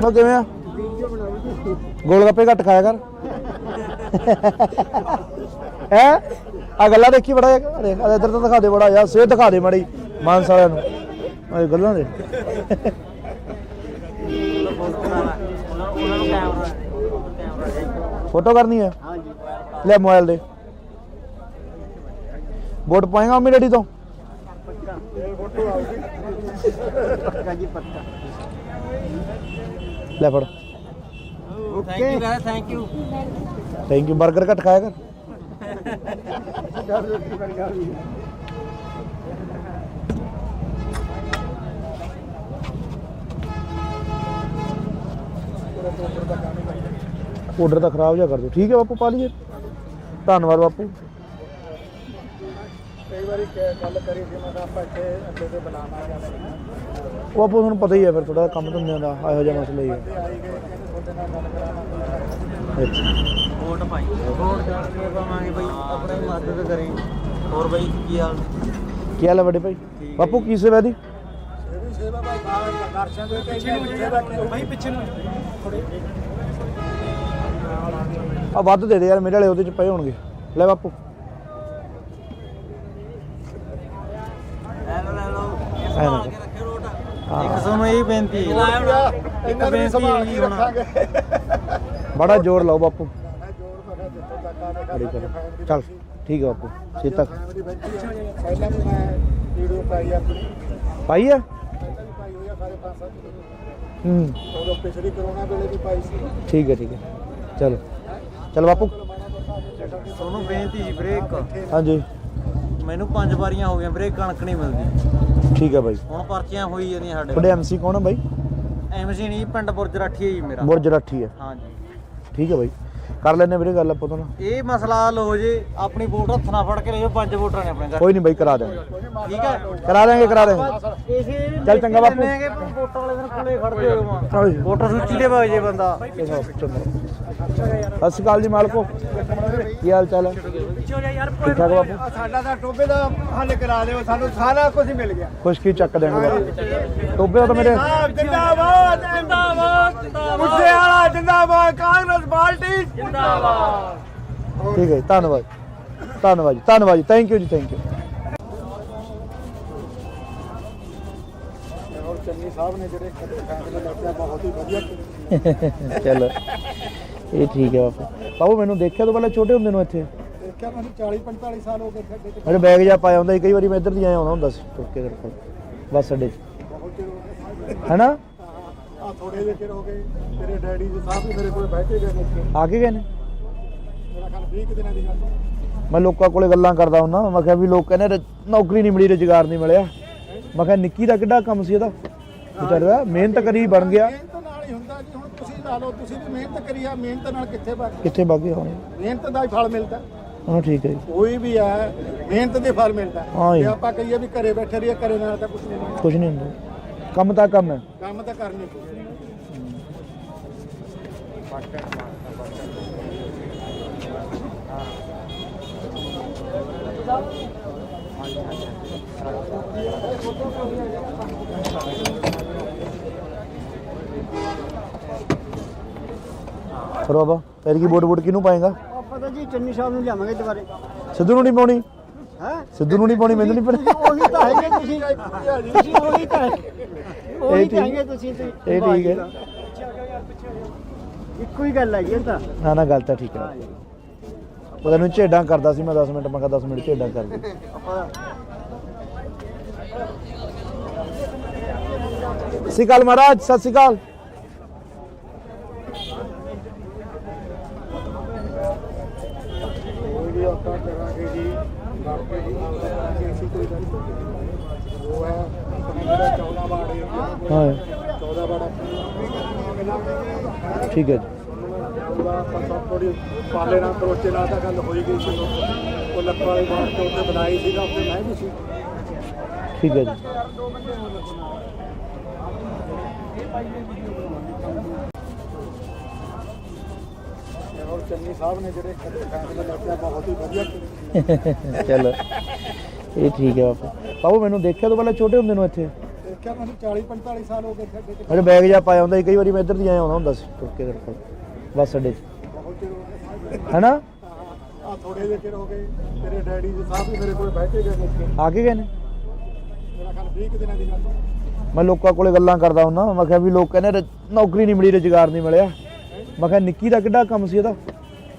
ਉਹ ਕਿਵੇਂ ਆ? ਗੋਲ ਗੱਪੇ ਘੱਟ ਖਾਇਆ ਕਰ। ਹੈ ਆ ਗੱਲਾਂ ਦੇਖੀ ਬੜਾ ਅਰੇ ਇੱਧਰ ਤਾਂ ਦਿਖਾ ਦੇ ਬੜਾ ਯਾਰ, ਸਿਹਤ ਦਿਖਾ ਦੇ ਮਾੜੀ ਮਾਨਸ ਵਾਲਿਆਂ ਨੂੰ ਇਹ ਗੱਲਾਂ ਦੇ। ਫੋਟੋ ਕਰਨੀ ਹੈ? ਲੈ ਮੋਬਾਈਲ ਦੇ। ਵੋਟ ਪਾਏਗਾ ਮੰਮੀ ਡੈਡੀ ਤੋਂ? ਪੱਕਾ ਜੀ ਪੱਕਾ। ਲੈ ਫੜ। Okay thank you. Thank you. 버ਗਰ ਘੱਟ ਖਾਇਆ ਕਰ। ਆਰਡਰ ਤਾਂ ਖਰਾਬ ਜਿਹਾ ਕਰ ਦਿਓ। ਠੀਕ ਹੈ ਬਾਪੂ, ਪਾ ਲਈਏ। ਧੰਨਵਾਦ ਬਾਪੂ। ਕਈ ਵਾਰੀ ਗੱਲ ਕਰੀ ਸੀ ਮੈਂ ਆਪਾਂ ਇੱਥੇ ਅੱਡੇ ਤੇ ਬਣਾਵਾਂਗੇ ਉਹ ਬਾਪੂ ਤੁਹਾਨੂੰ ਪਤਾ ਹੀ ਹੈ ਫਿਰ ਥੋੜਾ ਕੰਮ ਧੰਦਿਆਂ ਦਾ ਇਹੋ ਜਿਹਾ ਮਸਲਾ ਹੀ ਹੈ। ਆਈ ਗਏ ਕਹਿੰਦੇ ਤੁਹਾਡੇ ਨਾਲ ਗੱਲ ਕਰਾਵਾਂਗੇ। ਅੱਛਾ ਵੋਟ ਪਾਈ ਵੋਟ ਕਰਕੇ ਪਾਵਾਂਗੇ ਬਈ, ਆਪਣੀ ਮਦਦ ਕਰੇ। ਹੋਰ ਬਈ ਕੀ ਹਾਲ? ਕੀ ਹਾਲ ਹੈ ਵੱਡੇ ਭਾਈ? ਬਾਪੂ ਕੀ ਸੇਵਾ ਦੀ? ਇਹ ਵੀ ਸੇਵਾ ਭਾਈ ਦਰਸ਼ਨ ਦੇ ਕੇ ਸੇਵਾ ਕੀ ਭਾਈ ਪਿੱਛੇ ਨੂੰ ਆ ਵੱਧ ਦੇ ਦੇ ਯਾਰ, ਮੇਰੇ ਵਾਲੇ ਉਹਦੇ ਚ ਪਏ ਹੋਣਗੇ। ਲੈ ਬਾਪੂ। ਲੈ ਲਓ ਇੱਕ ਤੁਹਾਨੂੰ ਇਹ ਬੇਨਤੀ ਹੈ, ਇੱਕ ਬੇਨਤੀ ਹੈ ਜੀ ਹੁਣ ਬੜਾ ਜ਼ੋਰ ਲਾਓ ਬਾਪੂ। ਜੋਰ ਮੈਂ ਜਿੱਥੋਂ ਤੱਕ ਆ ਬੜੀ ਕਰੋ। ਚੱਲ ਠੀਕ ਹੈ ਬਾਪੂ। ਸੀਤਾ ਪਹਿਲਾਂ ਵੀ ਮੈਂ ਵੀਡੀਓ ਪਾਈ ਆਪਣੀ ਪਾਈ ਹੈ? ਪਹਿਲਾਂ ਵੀ ਪਾਈ ਹੋਈ ਆ ਸਾਰੇ 5-7 ਹੂੰ ਉਦੋਂ ਪਿਛਲੀ ਕਰੋਨਾ ਵੇਲੇ ਵੀ ਪਾਈ ਸੀ। ਠੀਕ ਹੈ ਠੀਕ ਹੈ। ਚਲੋ ਚਲ ਬਾਪੂ। ਤੁਹਾਨੂੰ ਬੇਨਤੀ ਜੀ ਵੀਰੇ ਇੱਕ, ਹਾਂਜੀ ਮੈਨੂੰ 5 ਵਾਰੀਆਂ ਹੋ ਗਈਆਂ ਵੀਰੇ ਕਣਕ ਨਹੀਂ ਮਿਲਦੀ। ਠੀਕ ਹੈ ਬਾਈ। ਹੁਣ ਪਰਚੀਆਂ ਹੋਈ ਜਾਂਦੀਆਂ ਸਾਡੇ। ਤੁਹਾਡੇ ਐਮਸੀ ਕੌਣ ਹੈ ਬਾਈ? ਐਮਸੀ ਨਹੀਂ, ਪਿੰਡ ਬੁਰਜ ਰਾਠੀ ਹੈ ਜੀ ਮੇਰਾ। ਬੁਰਜ ਰਾਠੀ ਹੈ। ਹਾਂਜੀ ਠੀਕ ਹੈ ਬਾਈ, ਕਰ ਲੈਣੇ ਵੀਰੇ ਗੱਲ ਆਪਾਂ ਤੋਂ ਨਾ। ਇਹ ਮਸਲਾ ਹੱਲ ਹੋ ਜੇ, ਆਪਣੀ ਵੋਟ ਹੱਥ ਨਾਲ ਫੜ ਕੇ ਲੈ ਜਾਓ। 5 ਵੋਟਰਾਂ ਨੇ ਆਪਣੇ ਘਰ। ਕੋਈ ਨਹੀਂ ਬਾਈ, ਕਰਾ ਦੇਵਾਂਗੇ। ਠੀਕ ਹੈ ਕਰਾ ਦੇਵਾਂਗੇ ਕਰਾ ਦੇਵਾਂਗੇ। ਇਸੇ ਚੱਲ ਚੰਗਾ ਬਾਪੂ। ਵੋਟਾਂ ਵਾਲੇ ਦਿਨ ਕੋਲੇ ਖੜਦੇ ਹੋ ਵੋਟਰ ਸੂਚੀ ਦੇ ਵਗ ਜੇ ਬੰਦਾ। ਸਤਿ ਸ਼੍ਰੀ ਅਕਾਲ ਜੀ ਮਾਲਕੋ, ਕੀ ਹਾਲ ਚਾਲ ਹੈ? ਠੀਕ ਠਾਕ ਬਾਪੂ। ਸਾਡਾ ਤਾਂ ਟੋਬੇ ਦਾ ਹੱਲ ਕਰਾ ਦਿਓ, ਸਾਨੂੰ ਸਾਰਾ ਕੁਝ ਮਿਲ ਗਿਆ। ਖੁਸ਼ਕੀ ਚੱਕ ਦੇਣਗੇ ਬਾਪੂ। ਟੋਬੇ ਦਾ ਤਾਂ ਮੇਰੇ ਜਿੰਦਾਬਾਦ ਜਿੰਦਾਬਾਦ ਮੁੱਦੇ ਵਾਲਾ ਜਿੰਦਾਬਾਦ, ਕਾਂਗਰਸ ਪਾਰਟੀ ਜਿੰਦਾਬਾਦ। ਠੀਕ ਹੈ ਜੀ, ਧੰਨਵਾਦ ਧੰਨਵਾਦ ਜੀ, ਧੰਨਵਾਦ ਜੀ, ਥੈਂਕ ਯੂ ਜੀ, ਥੈਂਕ ਯੂ। ਔਰ ਚੰਨੀ ਸਾਹਿਬ ਨੇ ਜਿਹੜੇ ਫੈਸਲੇ ਲਿਆ ਬਹੁਤ ਹੀ ਵਧੀਆ ਕੀਤੇ। ਚਲੋ ਇਹ ਠੀਕ ਹੈ ਬਾਪੂ। ਬਾਬੂ ਮੈਨੂੰ ਦੇਖਿਆ ਤੋਂ ਪਹਿਲਾਂ ਛੋਟੇ ਹੁੰਦੇ ਨੂੰ ਇੱਥੇ ਦੇਖਿਆ ਮੈਨੂੰ 40-45 ਸਾਲ ਹੋ ਗਏ ਖੱਡੇ ਤੇ। ਮੇਰੇ ਬੈਗ ਜਾ ਪਾਇਆ ਹੁੰਦਾ ਸੀ, ਕਈ ਵਾਰੀ ਮੈਂ ਇੱਧਰ ਦੀ ਆਇਆ ਆਉਂਦਾ ਹੁੰਦਾ ਸੀ ਤੁਰ ਕੇ ਤੇਰੇ ਕੋਲ ਬੱਸ ਅੱਡੇ 'ਚ, ਬਹੁਤ ਚਿਰ ਹੋ ਗਿਆ ਹੈਨਾ? ਆ ਥੋੜੇ ਜਿਹੇ ਚਿਰ ਹੋ ਗਏ। ਤੇਰੇ ਡੈਡੀ ਜੀ ਸਾਹਿਬ ਵੀ ਮੇਰੇ ਕੋਲ ਬਹਿ ਕੇ ਗਏ ਨੇ ਇੱਥੇ। ਆ ਕੇ ਗਏ ਨੇ? ਮੇਰਾ ਖਿਆਲ 20 ਕੁ ਦਿਨਾਂ ਦੀ ਗੱਲ ਹੈ। ਮੈਂ ਲੋਕਾਂ ਕੋਲੇ ਗੱਲਾਂ ਕਰਦਾ ਹੁੰਦਾ, ਮੈਂ ਕਿਹਾ ਵੀ ਲੋਕ ਕਹਿੰਦੇ ਨੌਕਰੀ ਨਹੀਂ ਮਿਲੀ, ਰੁਜ਼ਗਾਰ ਨਹੀਂ ਮਿਲਿਆ। ਮੈਂ ਕਿਹਾ ਨਿੱਕੀ ਦਾ ਕਿੱਡਾ ਕੰਮ ਸੀ ਇਹਦਾ ਵਿਚਾਰੇ ਦਾ, ਮਿਹਨਤ ਕਰੀ ਬਣ ਗਿਆ। ਮਿਹਨਤ ਨਾਲ ਹੀ ਹੁੰਦਾ ਜੀ। ਹੁਣ ਤੁਸੀਂ ਲਾ ਲਓ, ਤੁਸੀਂ ਵੀ ਮਿਹਨਤ ਕਰੀ ਆ, ਮਿਹਨਤ ਨਾਲ ਕਿੱਥੇ ਵਗ ਕਿੱਥੇ ਵਗ ਗਿਆ ਹੁਣ? ਮਿਹਨਤ ਦਾ ਹੀ ਫਲ ਮਿਲਦਾ। ਹਾਂ ਠੀਕ ਹੈ ਜੀ, ਕੋਈ ਵੀ ਹੈ ਮਿਹਨਤ ਦੇ ਫਲ ਮਿਲਦਾ। ਹਾਂ ਜੀ। ਜੇ ਆਪਾਂ ਕਹੀਏ ਵੀ ਘਰੇ ਬੈਠੇ ਰਹੀਏ, ਘਰੇ ਨਾਲ ਤਾਂ ਕੁਝ ਨਹੀਂ ਹੁੰਦਾ। ਕੁਝ ਨਹੀਂ ਹੁੰਦਾ, ਕੰਮ ਤਾਂ ਕੰਮ ਹੈ। ਕੰਮ ਤਾਂ ਕਰਨੀ ਪਊ। ਫਿਰ ਬਾਬਾ ਫਿਰ ਕੀ ਵੋਟ ਕਿਹਨੂੰ ਪਾਏਗਾ? ਆਪਾਂ ਤਾਂ ਜੀ ਚੰਨੀ ਸਾਹਿਬ ਨੂੰ ਲਿਆਵਾਂਗੇ ਦੁਬਾਰੇ। ਸਿੱਧੂ ਨੂੰ ਨਹੀਂ ਪਾਉਣੀ? ਹੈ ਸਿੱਧੂ ਨੂੰ ਨਹੀਂ ਪਾਉਣੀ, ਮੈਨੂੰ ਨਹੀਂ ਪਤਾ। ਉਹੀ ਤਾਂ ਹੈਗੇ ਤੁਸੀਂ ਉਹੀ ਤਾਂ ਉਹੀ ਠੀਕ- ਤਾਂ ਹੈਗੇ ਤੁਸੀਂ ਇਹ ਠੀਕ ਹੈ। ਇੱਕੋ ਹੀ ਗੱਲ ਹੈ ਜੀ ਇਹ ਤਾਂ। ਨਾ ਨਾ ਗੱਲ ਤਾਂ ਠੀਕ ਹੈ। ਉਹ ਤੈਨੂੰ ਝੇਡਾਂ ਕਰਦਾ ਸੀ ਮੈਂ 10 ਮਿੰਟ, ਮੈਂ ਕਿਹਾ 10 ਮਿੰਟ ਝੇਡਾਂ ਕਰ ਦੇ। ਆਪਾਂ ਸਤਿ ਸ਼੍ਰੀ ਅਕਾਲ ਮਹਾਰਾਜ, ਸਤਿ ਸ਼੍ਰੀ ਅਕਾਲ। ਕੋਈ ਵੀ ਆਪਾਂ ਕਰਾਂਗੇ ਜੀ, ਬਾਕੀ ਜੀ ਕਰਾਂਗੇ ਅਸੀਂ, ਕੋਈ ਗੱਲ ਨਹੀਂ। ਉਹ ਹੈ ਆਪਣਾ ਜਿਹੜਾ 14 ਵਾਰਡ ਏਰੀਆ, ਹਾਂ 14 ਵਾਰਡ ਠੀਕ ਹੈ ਜੀ। ਉਹਦਾ ਆਪਾਂ ਸਭ ਥੋੜੀ ਪਾਲੇ ਨਾਲ ਕਰੋਚੇ ਨਾਲ ਤਾਂ ਗੱਲ ਹੋਈ ਗਈ ਸੀ। ਉਹ ਲੱਕੜ ਵਾਲੀ ਬਾਤ ਤੋਂ ਉੱਤੇ ਬਣਾਈ ਸੀਗਾ, ਉੱਤੇ ਮੈਂ ਵੀ ਸੀ। ਠੀਕ ਹੈ ਜੀ। ਔਰ ਚੰਨੀ ਸਾਹਿਬ ਨੇ ਜਿਹੜੇ ਫੈਸਲੇ ਲਿਆ ਬਹੁਤ ਹੀ ਵਧੀਆ ਕੀਤੇ। ਚਲੋ ਇਹ ਠੀਕ ਹੈ ਬਾਪੂ। ਬਾਬੂ ਮੈਨੂੰ ਦੇਖਿਆ ਤੋਂ ਪਹਿਲਾਂ ਛੋਟੇ ਹੁੰਦੇ ਨੂੰ ਇੱਥੇ ਦੇਖਿਆ ਮੈਨੂੰ 40-45 ਸਾਲ ਹੋ ਗਏ ਇੱਥੇ ਅੱਡੇ 'ਚ। ਅਰੇ ਬੈਗ ਜਾ ਪਾਇਆ ਹੁੰਦਾ ਸੀ, ਕਈ ਵਾਰੀ ਮੈਂ ਇੱਧਰ ਦੀ ਆਇਆ ਆਉਂਦਾ ਹੁੰਦਾ ਸੀ ਤੁਰ ਕੇ ਤੇਰੇ ਕੋਲ ਬੱਸ ਅੱਡੇ 'ਚ, ਬਹੁਤ ਚਿਰ ਹੋ ਗਿਆ। ਹੈਨਾ? ਆ ਥੋੜੇ ਜਿਹੇ ਚਿਰ ਹੋ ਗਏ। ਤੇਰੇ ਡੈਡੀ ਜੀ ਸਾਹਿਬ ਵੀ ਮੇਰੇ ਕੋਲ ਬੈਠੇ ਗਏ ਨੇ। ਆ ਕੇ ਗਏ ਨੇ? ਮੇਰਾ ਖਿਆਲ 20 ਕੁ ਦਿਨਾਂ ਦੀ ਗੱਲ ਹੈ। ਮੈਂ ਲੋਕਾਂ ਕੋਲੇ ਗੱਲਾਂ ਕਰਦਾ ਹੁੰਦਾ, ਮੈਂ ਕਿਹਾ ਵੀ ਲੋਕ ਕਹਿੰਦੇ ਨੌਕਰੀ ਨਹੀਂ ਮਿਲੀ, ਰੁਜ਼ਗਾਰ ਨਹੀਂ ਮਿਲਿਆ। ਮੈਂ ਕਿਹਾ ਨਿੱਕੀ ਦਾ ਕਿੱਡਾ ਕੰਮ ਸੀ ਇਹਦਾ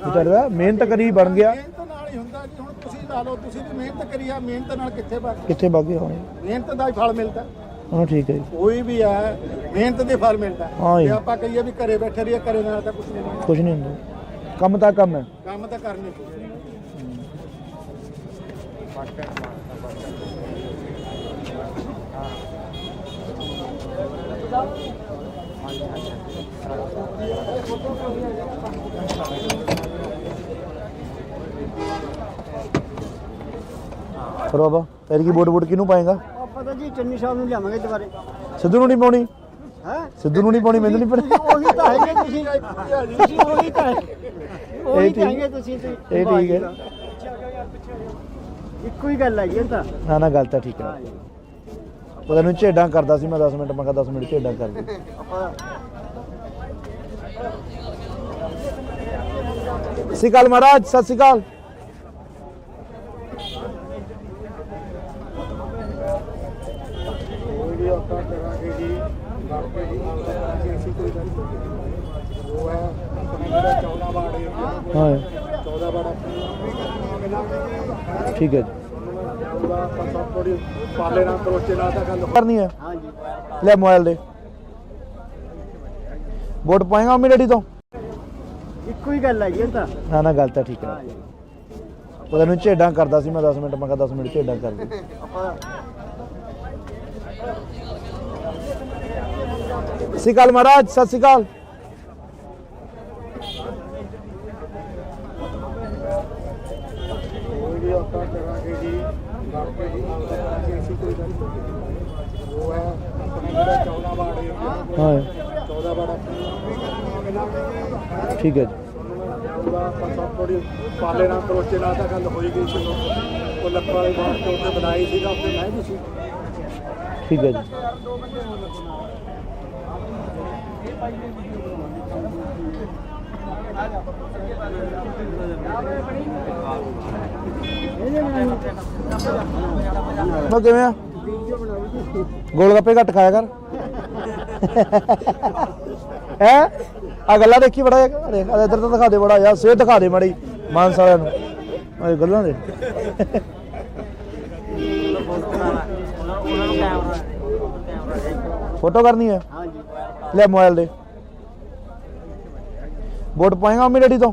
ਵਿਚਾਰੇ ਦਾ, ਮਿਹਨਤ ਕਰੀ ਬਣ ਗਿਆ। ਮਿਹਨਤ ਨਾਲ ਹੀ ਹੁੰਦਾ ਜੀ। ਹੁਣ ਤੁਸੀਂ ਲਾ ਲਓ, ਤੁਸੀਂ ਵੀ ਮਿਹਨਤ ਕਰੀ ਆ, ਮਿਹਨਤ ਨਾਲ ਕਿੱਥੇ ਵਗ ਕਿੱਥੇ ਵਗ ਗਿਆ ਹੁਣ? ਮਿਹਨਤ ਦਾ ਹੀ ਫਲ ਮਿਲਦਾ। ਹਾਂ ਠੀਕ ਹੈ ਜੀ, ਕੋਈ ਵੀ ਹੈ ਮਿਹਨਤ ਦੇ ਫਲ ਮਿਲਦਾ। ਹਾਂ ਜੀ। ਜੇ ਆਪਾਂ ਕਹੀਏ ਵੀ ਘਰੇ ਬੈਠੇ ਰਹੀਏ, ਘਰੇ ਨਾਲ ਤਾਂ ਕੁਝ ਨਹੀਂ ਹੁੰਦਾ। ਕੁਝ ਨਹੀਂ ਹੁੰਦਾ, ਕੰਮ ਤਾਂ ਕੰਮ ਹੈ। ਕੰਮ ਤਾਂ ਕਰਨੀ ਪਊ। ਫਿਰ ਬਾਬਾ ਫਿਰ ਕੀ ਵੋਟ ਕਿਹਨੂੰ ਪਾਏਗਾ? ਆਪਾਂ ਤਾਂ ਜੀ ਚੰਨੀ ਸਾਹਿਬ ਨੂੰ ਲਿਆਵਾਂਗੇ ਦੁਬਾਰੇ। ਸਿੱਧੂ ਨੂੰ ਨਹੀਂ ਪਾਉਣੀ? ਹੈ ਸਿੱਧੂ ਨੂੰ ਨਹੀਂ ਪਾਉਣੀ, ਮੈਨੂੰ ਨਹੀਂ ਪਤਾ। ਉਹੀ ਤਾਂ ਹੈਗੇ ਤੁਸੀਂ ਉਹੀ ਤਾਂ ਉਹੀ ਤਾਂ ਹੈਗੇ ਤੁਸੀਂ ਇਹ ਠੀਕ ਹੈ। ਇੱਕੋ ਹੀ ਗੱਲ ਹੈ ਜੀ ਇਹ ਤਾਂ। ਨਾ ਨਾ ਗੱਲ ਤਾਂ ਠੀਕ ਹੈ। ਉਹ ਤੈਨੂੰ ਝੇਡਾਂ ਕਰਦਾ ਸੀ ਮੈਂ 10 ਮਿੰਟ, ਮੈਂ ਕਿਹਾ 10 ਮਿੰਟ ਝੇਡਾਂ ਕਰ ਦੇ। ਆਪਾਂ ਸਤਿ ਸ਼੍ਰੀ ਅਕਾਲ ਮਹਾਰਾਜ, ਸਤਿ ਸ਼੍ਰੀ ਅਕਾਲ। ਕੋਈ ਵੀ ਆਪਾਂ ਕਰਾਂਗੇ ਜੀ, ਬਾਕੀ ਜੀ ਕਰਾਂਗੇ ਅਸੀਂ, ਕੋਈ ਗੱਲ ਨਹੀਂ। ਉਹ ਹੈ ਆਪਣਾ ਜਿਹੜਾ 14 ਵਾਰਡ ਏਰੀਆ, ਹਾਂ 14 ਵਾਰਡ ਠੀਕ ਹੈ ਜੀ। ਉਹਦਾ ਆਪਾਂ ਸਭ ਥੋੜੀ ਪਾਲੇ ਨਾਲ ਕਰੋਚੇ ਨਾਲ ਤਾਂ ਗੱਲ ਹੋਈ। ਕਰਨੀ ਹੈ, ਹਾਂ ਜੀ ਲੈ ਮੋਬਾਈਲ ਦੇ। ਵੋਟ ਪਾਏਗਾ ਮੰਮੀ ਡੈਡੀ ਤੋਂ? ਇੱਕੋ ਹੀ ਗੱਲ ਹੈ ਜੀ ਇਹ ਤਾਂ। ਨਾ ਨਾ ਗੱਲ ਤਾਂ ਠੀਕ ਹੈ। ਉਹ ਤੈਨੂੰ ਝੇਡਾਂ ਕਰਦਾ ਸੀ ਮੈਂ 10 ਮਿੰਟ, ਮੈਂ ਕਿਹਾ 10 ਮਿੰਟ ਝੇਡਾਂ ਕਰ ਦੇ। ਆਪਾਂ ਸਤਿ ਸ਼੍ਰੀ ਅਕਾਲ ਮਹਾਰਾਜ, ਸਤਿ ਸ਼੍ਰੀ ਅਕਾਲ। ਕੋਈ ਵੀ ਆਪਾਂ ਕਰਾਂਗੇ ਜੀ, ਬਾਕੀ ਜੀ ਕਰਾਂਗੇ ਅਸੀਂ, ਕੋਈ ਗੱਲ ਨਹੀਂ। ਉਹ ਹੈ ਆਪਣਾ ਜਿਹੜਾ 14 ਵਾਰਡ ਏਰੀਆ, ਹਾਂ 14 ਵਾਰਡ ਠੀਕ ਹੈ ਜੀ। ਉਹਦਾ ਆਪਾਂ ਸਭ ਥੋੜੀ ਪਾਲੇ ਨਾਲ ਕਰੋਚੇ ਨਾਲ ਤਾਂ ਗੱਲ ਹੋਈ ਗਈ ਸੀ। ਉਹ ਲੱਕੜ ਵਾਲੀ ਬਾਤ ਤੋਂ ਉੱਤੇ ਬਣਾਈ ਸੀਗਾ, ਉੱਤੇ ਮੈਂ ਵੀ ਸੀ। ਠੀਕ ਹੈ ਜੀ। ਉਹ ਕਿਵੇਂ ਆ? ਗੋਲ ਗੱਪੇ ਘੱਟ ਖਾਇਆ ਕਰ। ਹੈ ਆ ਗੱਲਾਂ ਦੇਖੀ ਬੜਾ ਇੱਧਰ ਤਾਂ ਦਿਖਾ ਦੇ ਬੜਾ ਯਾਰ, ਸਿਹਤ ਦਿਖਾ ਦੇ ਮਾੜੀ ਮਾਨਸ ਵਾਲਿਆਂ ਨੂੰ। ਇਹ ਗੱਲਾਂ ਦੇ ਫੋਟੋ ਕਰਨੀ ਹੈ, ਹਾਂ ਜੀ ਲੈ ਮੋਬਾਈਲ ਦੇ। ਵੋਟ ਪਾਏਗਾ ਮੰਮੀ ਡੈਡੀ ਤੋਂ?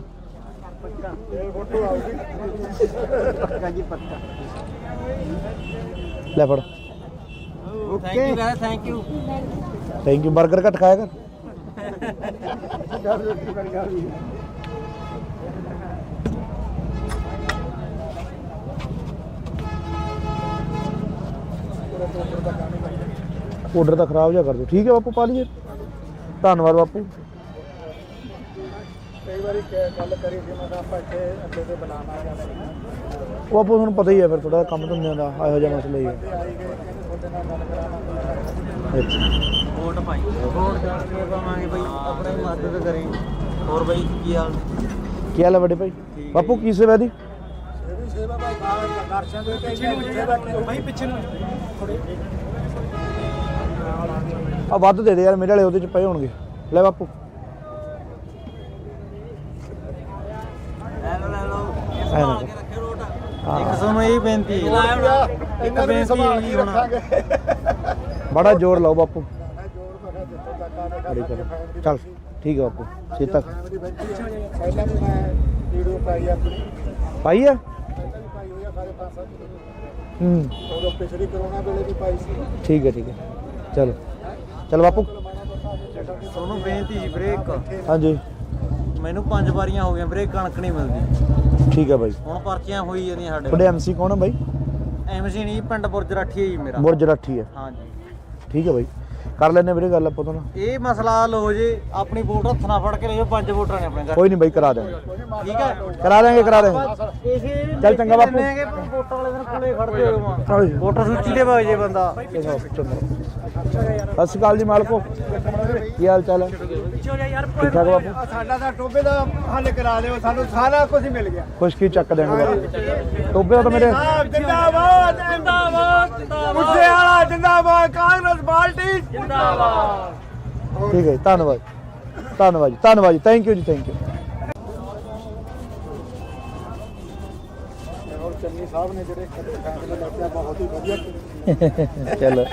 ਪੱਕਾ ਜੀ ਪੱਕਾ। ਲੈ ਫੜ। Thank you guys thank you thank you 버ਗਰ ਘੱਟ ਖਾਇਆ ਕਰ ਆਰਡਰ ਤਾਂ ਖਰਾਬ ਜਾ ਕਰ ਦਿਓ ਠੀਕ ਹੈ ਬਾਪੂ ਪਾ ਲਈਏ ਧੰਨਵਾਦ ਬਾਪੂ ਕਈ ਵਾਰੀ ਗੱਲ ਕਰੀ ਸੀ ਮੈਂ ਆਪਾਂ ਇੱਥੇ ਅੱਡੇ ਤੇ ਬਣਾਉਣਾ ਜਾਂਦੇ ਉਹ ਆਪੋ ਤੁਹਾਨੂੰ ਪਤਾ ਹੀ ਹੈ ਫਿਰ ਥੋੜਾ ਕੰਮ ਧੰਦਿਆਂ ਦਾ ਇਹੋ ਜਿਹਾ ਮਸਲਾ ਹੀ ਹੈ ਆਈ ਗਏ ਕਹਿੰਦੇ ਤੁਹਾਡੇ ਨਾਲ ਗੱਲ ਕਰਾਉਣਾ ਅੱਛਾ ਵੋਟ ਪਾਈ ਵੋਟ ਜਾਣ ਕੇ ਪਾਵਾਂਗੇ ਬਈ ਆਪਣੀ ਮਦਦ ਕਰੀ ਹੋਰ ਬਈ ਕੀ ਹਾਲ ਕੀ ਹਾਲ ਹੈ ਵੱਡੇ ਭਾਈ ਬਾਪੂ ਕੀ ਸੇਵਾ ਦੀ ਇਹ ਵੀ ਸੇਵਾ ਭਾਈ ਦਰਸ਼ਨ ਦੇ ਕੇ ਸੇਵਾ ਕੀ ਭਾਈ ਪਿੱਛੇ ਨੂੰ ਆ ਵੱਧ ਦੇ ਦੇ ਯਾਰ ਮੇਰੇ ਵਾਲੇ ਉਹਦੇ ਚ ਪਏ ਹੋਣਗੇ ਲੈ ਬਾਪੂ ਲੈ ਲਓ ਐ ਨਾ ਕੇ ਰੱਖਿਓ ਰੋਟ ਹਾਂ। ਇੱਕ ਤੁਹਾਨੂੰ ਇਹ ਬੇਨਤੀ ਇਹਨਾਂ ਨੂੰ ਸੰਭਾਲ ਕੇ ਰੱਖਾਂਗੇ ਬੜਾ ਜ਼ੋਰ ਲਾਓ ਬਾਪੂ ਮੈਂ ਜੋਰ ਪਕਾ ਦਿੱਤਾ ਤੱਕ ਆਦੇ ਬੜੀ ਕਰ ਚੱਲ ਠੀਕ ਹੈ ਬਾਪੂ ਛੇਤੀ ਤੱਕ ਪਹਿਲਾਂ ਵੀ ਮੈਂ ਵੀਡੀਓ ਪਾਈ ਆਪਣੀ ਪਾਈ ਆ ਪਹਿਲਾਂ ਵੀ ਪਾਈ ਹੋਈ ਆ ਸਾਰੇ 5-7 ਹੂੰ ਉਦੋਂ ਪਿਛਲੀ ਕਰੋਨਾ ਵੇਲੇ ਵੀ ਪਾਈ ਸੀ ਠੀਕ ਹੈ ਚਲੋ ਚਲ ਬਾਪੂ ਤੁਹਾਨੂੰ ਬੇਨਤੀ ਜੀ ਬ੍ਰੇਕ ਹਾਂਜੀ ਮੈਨੂੰ 5 ਵਾਰੀਆਂ ਹੋ ਗਈਆਂ ਬ੍ਰੇਕ ਕਣਕ ਨਹੀਂ ਮਿਲਦੀ ਠੀਕ ਹੈ ਬਾਈ ਹੁਣ ਪਰਚੀਆਂ ਹੋਈ ਜਾਂਦੀਆਂ ਸਾਡੇ ਤੁਹਾਡੇ ਐਮਸੀ ਕੌਣ ਆ ਬਾਈ ਐਮਸੀ ਨਹੀਂ ਪਿੰਡ ਬੁਰਜ ਰਾਠੀ ਹੈ ਜੀ ਮੇਰਾ ਬੁਰਜ ਰਾਠੀ ਹੈ ਹਾਂਜੀ ਠੀਕ ਹੈ ਬਾਈ ਕਰ ਲੈਣੇ ਵੀਰੇ ਗੱਲ ਆਪਾਂ ਤੋਂ ਨਾ ਇਹ ਮਸਲਾ ਹੱਲ ਹੋ ਜੇ ਆਪਣੀ ਵੋਟ ਹੱਥ ਨਾਲ ਫੜ ਕੇ ਲੈ ਜਾਓ 5 ਵੋਟਰਾਂ ਨੇ ਆਪਣੇ ਘਰ ਕੋਈ ਨਹੀਂ ਬਾਈ ਕਰਾ ਦੇਵਾਂਗੇ ਠੀਕ ਹੈ ਕਰਾ ਦੇਵਾਂਗੇ ਇਸੇ ਚੱਲ ਚੰਗਾ ਬਾਪੂ। ਵੋਟਾਂ ਵਾਲੇ ਦਿਨ ਕੋਲੇ ਖੜਦੇ ਹੋ ਹਾਂਜੀ। ਵੋਟਰ ਸੂਚੀ ਦੇ ਵਗ ਜੇ ਬੰਦਾ ਸਤਿ ਸ਼੍ਰੀ ਅਕਾਲ ਜੀ ਮਾਲਕੋ ਕੀ ਹਾਲ ਚਾਲ ਹੈ ਠੀਕ ਠਾਕ ਬਾਪੂ ਸਾਡਾ ਤਾਂ ਟੋਬੇ ਦਾ ਹੱਲ ਕਰਾ ਦਿਓ ਸਾਨੂੰ ਸਾਰਾ ਕੁਝ ਮਿਲ ਗਿਆ ਖੁਸ਼ਕੀ ਚੱਕ ਦੇਣਗੇ ਬਾਪੂ ਟੋਬੇ ਦਾ ਤਾਂ ਮੇਰੇ ਜਿੰਦਾਬਾਦ ਜਿੰਦਾਬਾਦ ਮੁੱਸੇ ਵਾਲਾ ਜਿੰਦਾਬਾਦ ਕਾਂਗਰਸ ਪਾਰਟੀ ਜਿੰਦਾਬਾਦ ਠੀਕ ਹੈ ਜੀ, ਧੰਨਵਾਦ ਜੀ ਥੈਂਕ ਯੂ ਜੀ ਥੈਂਕ ਯੂ ਔਰ ਚੰਨੀ ਸਾਹਿਬ ਨੇ ਜਿਹੜੇ ਫੈਸਲੇ ਲਿਆ ਬਹੁਤ ਹੀ ਵਧੀਆ ਚਲੋ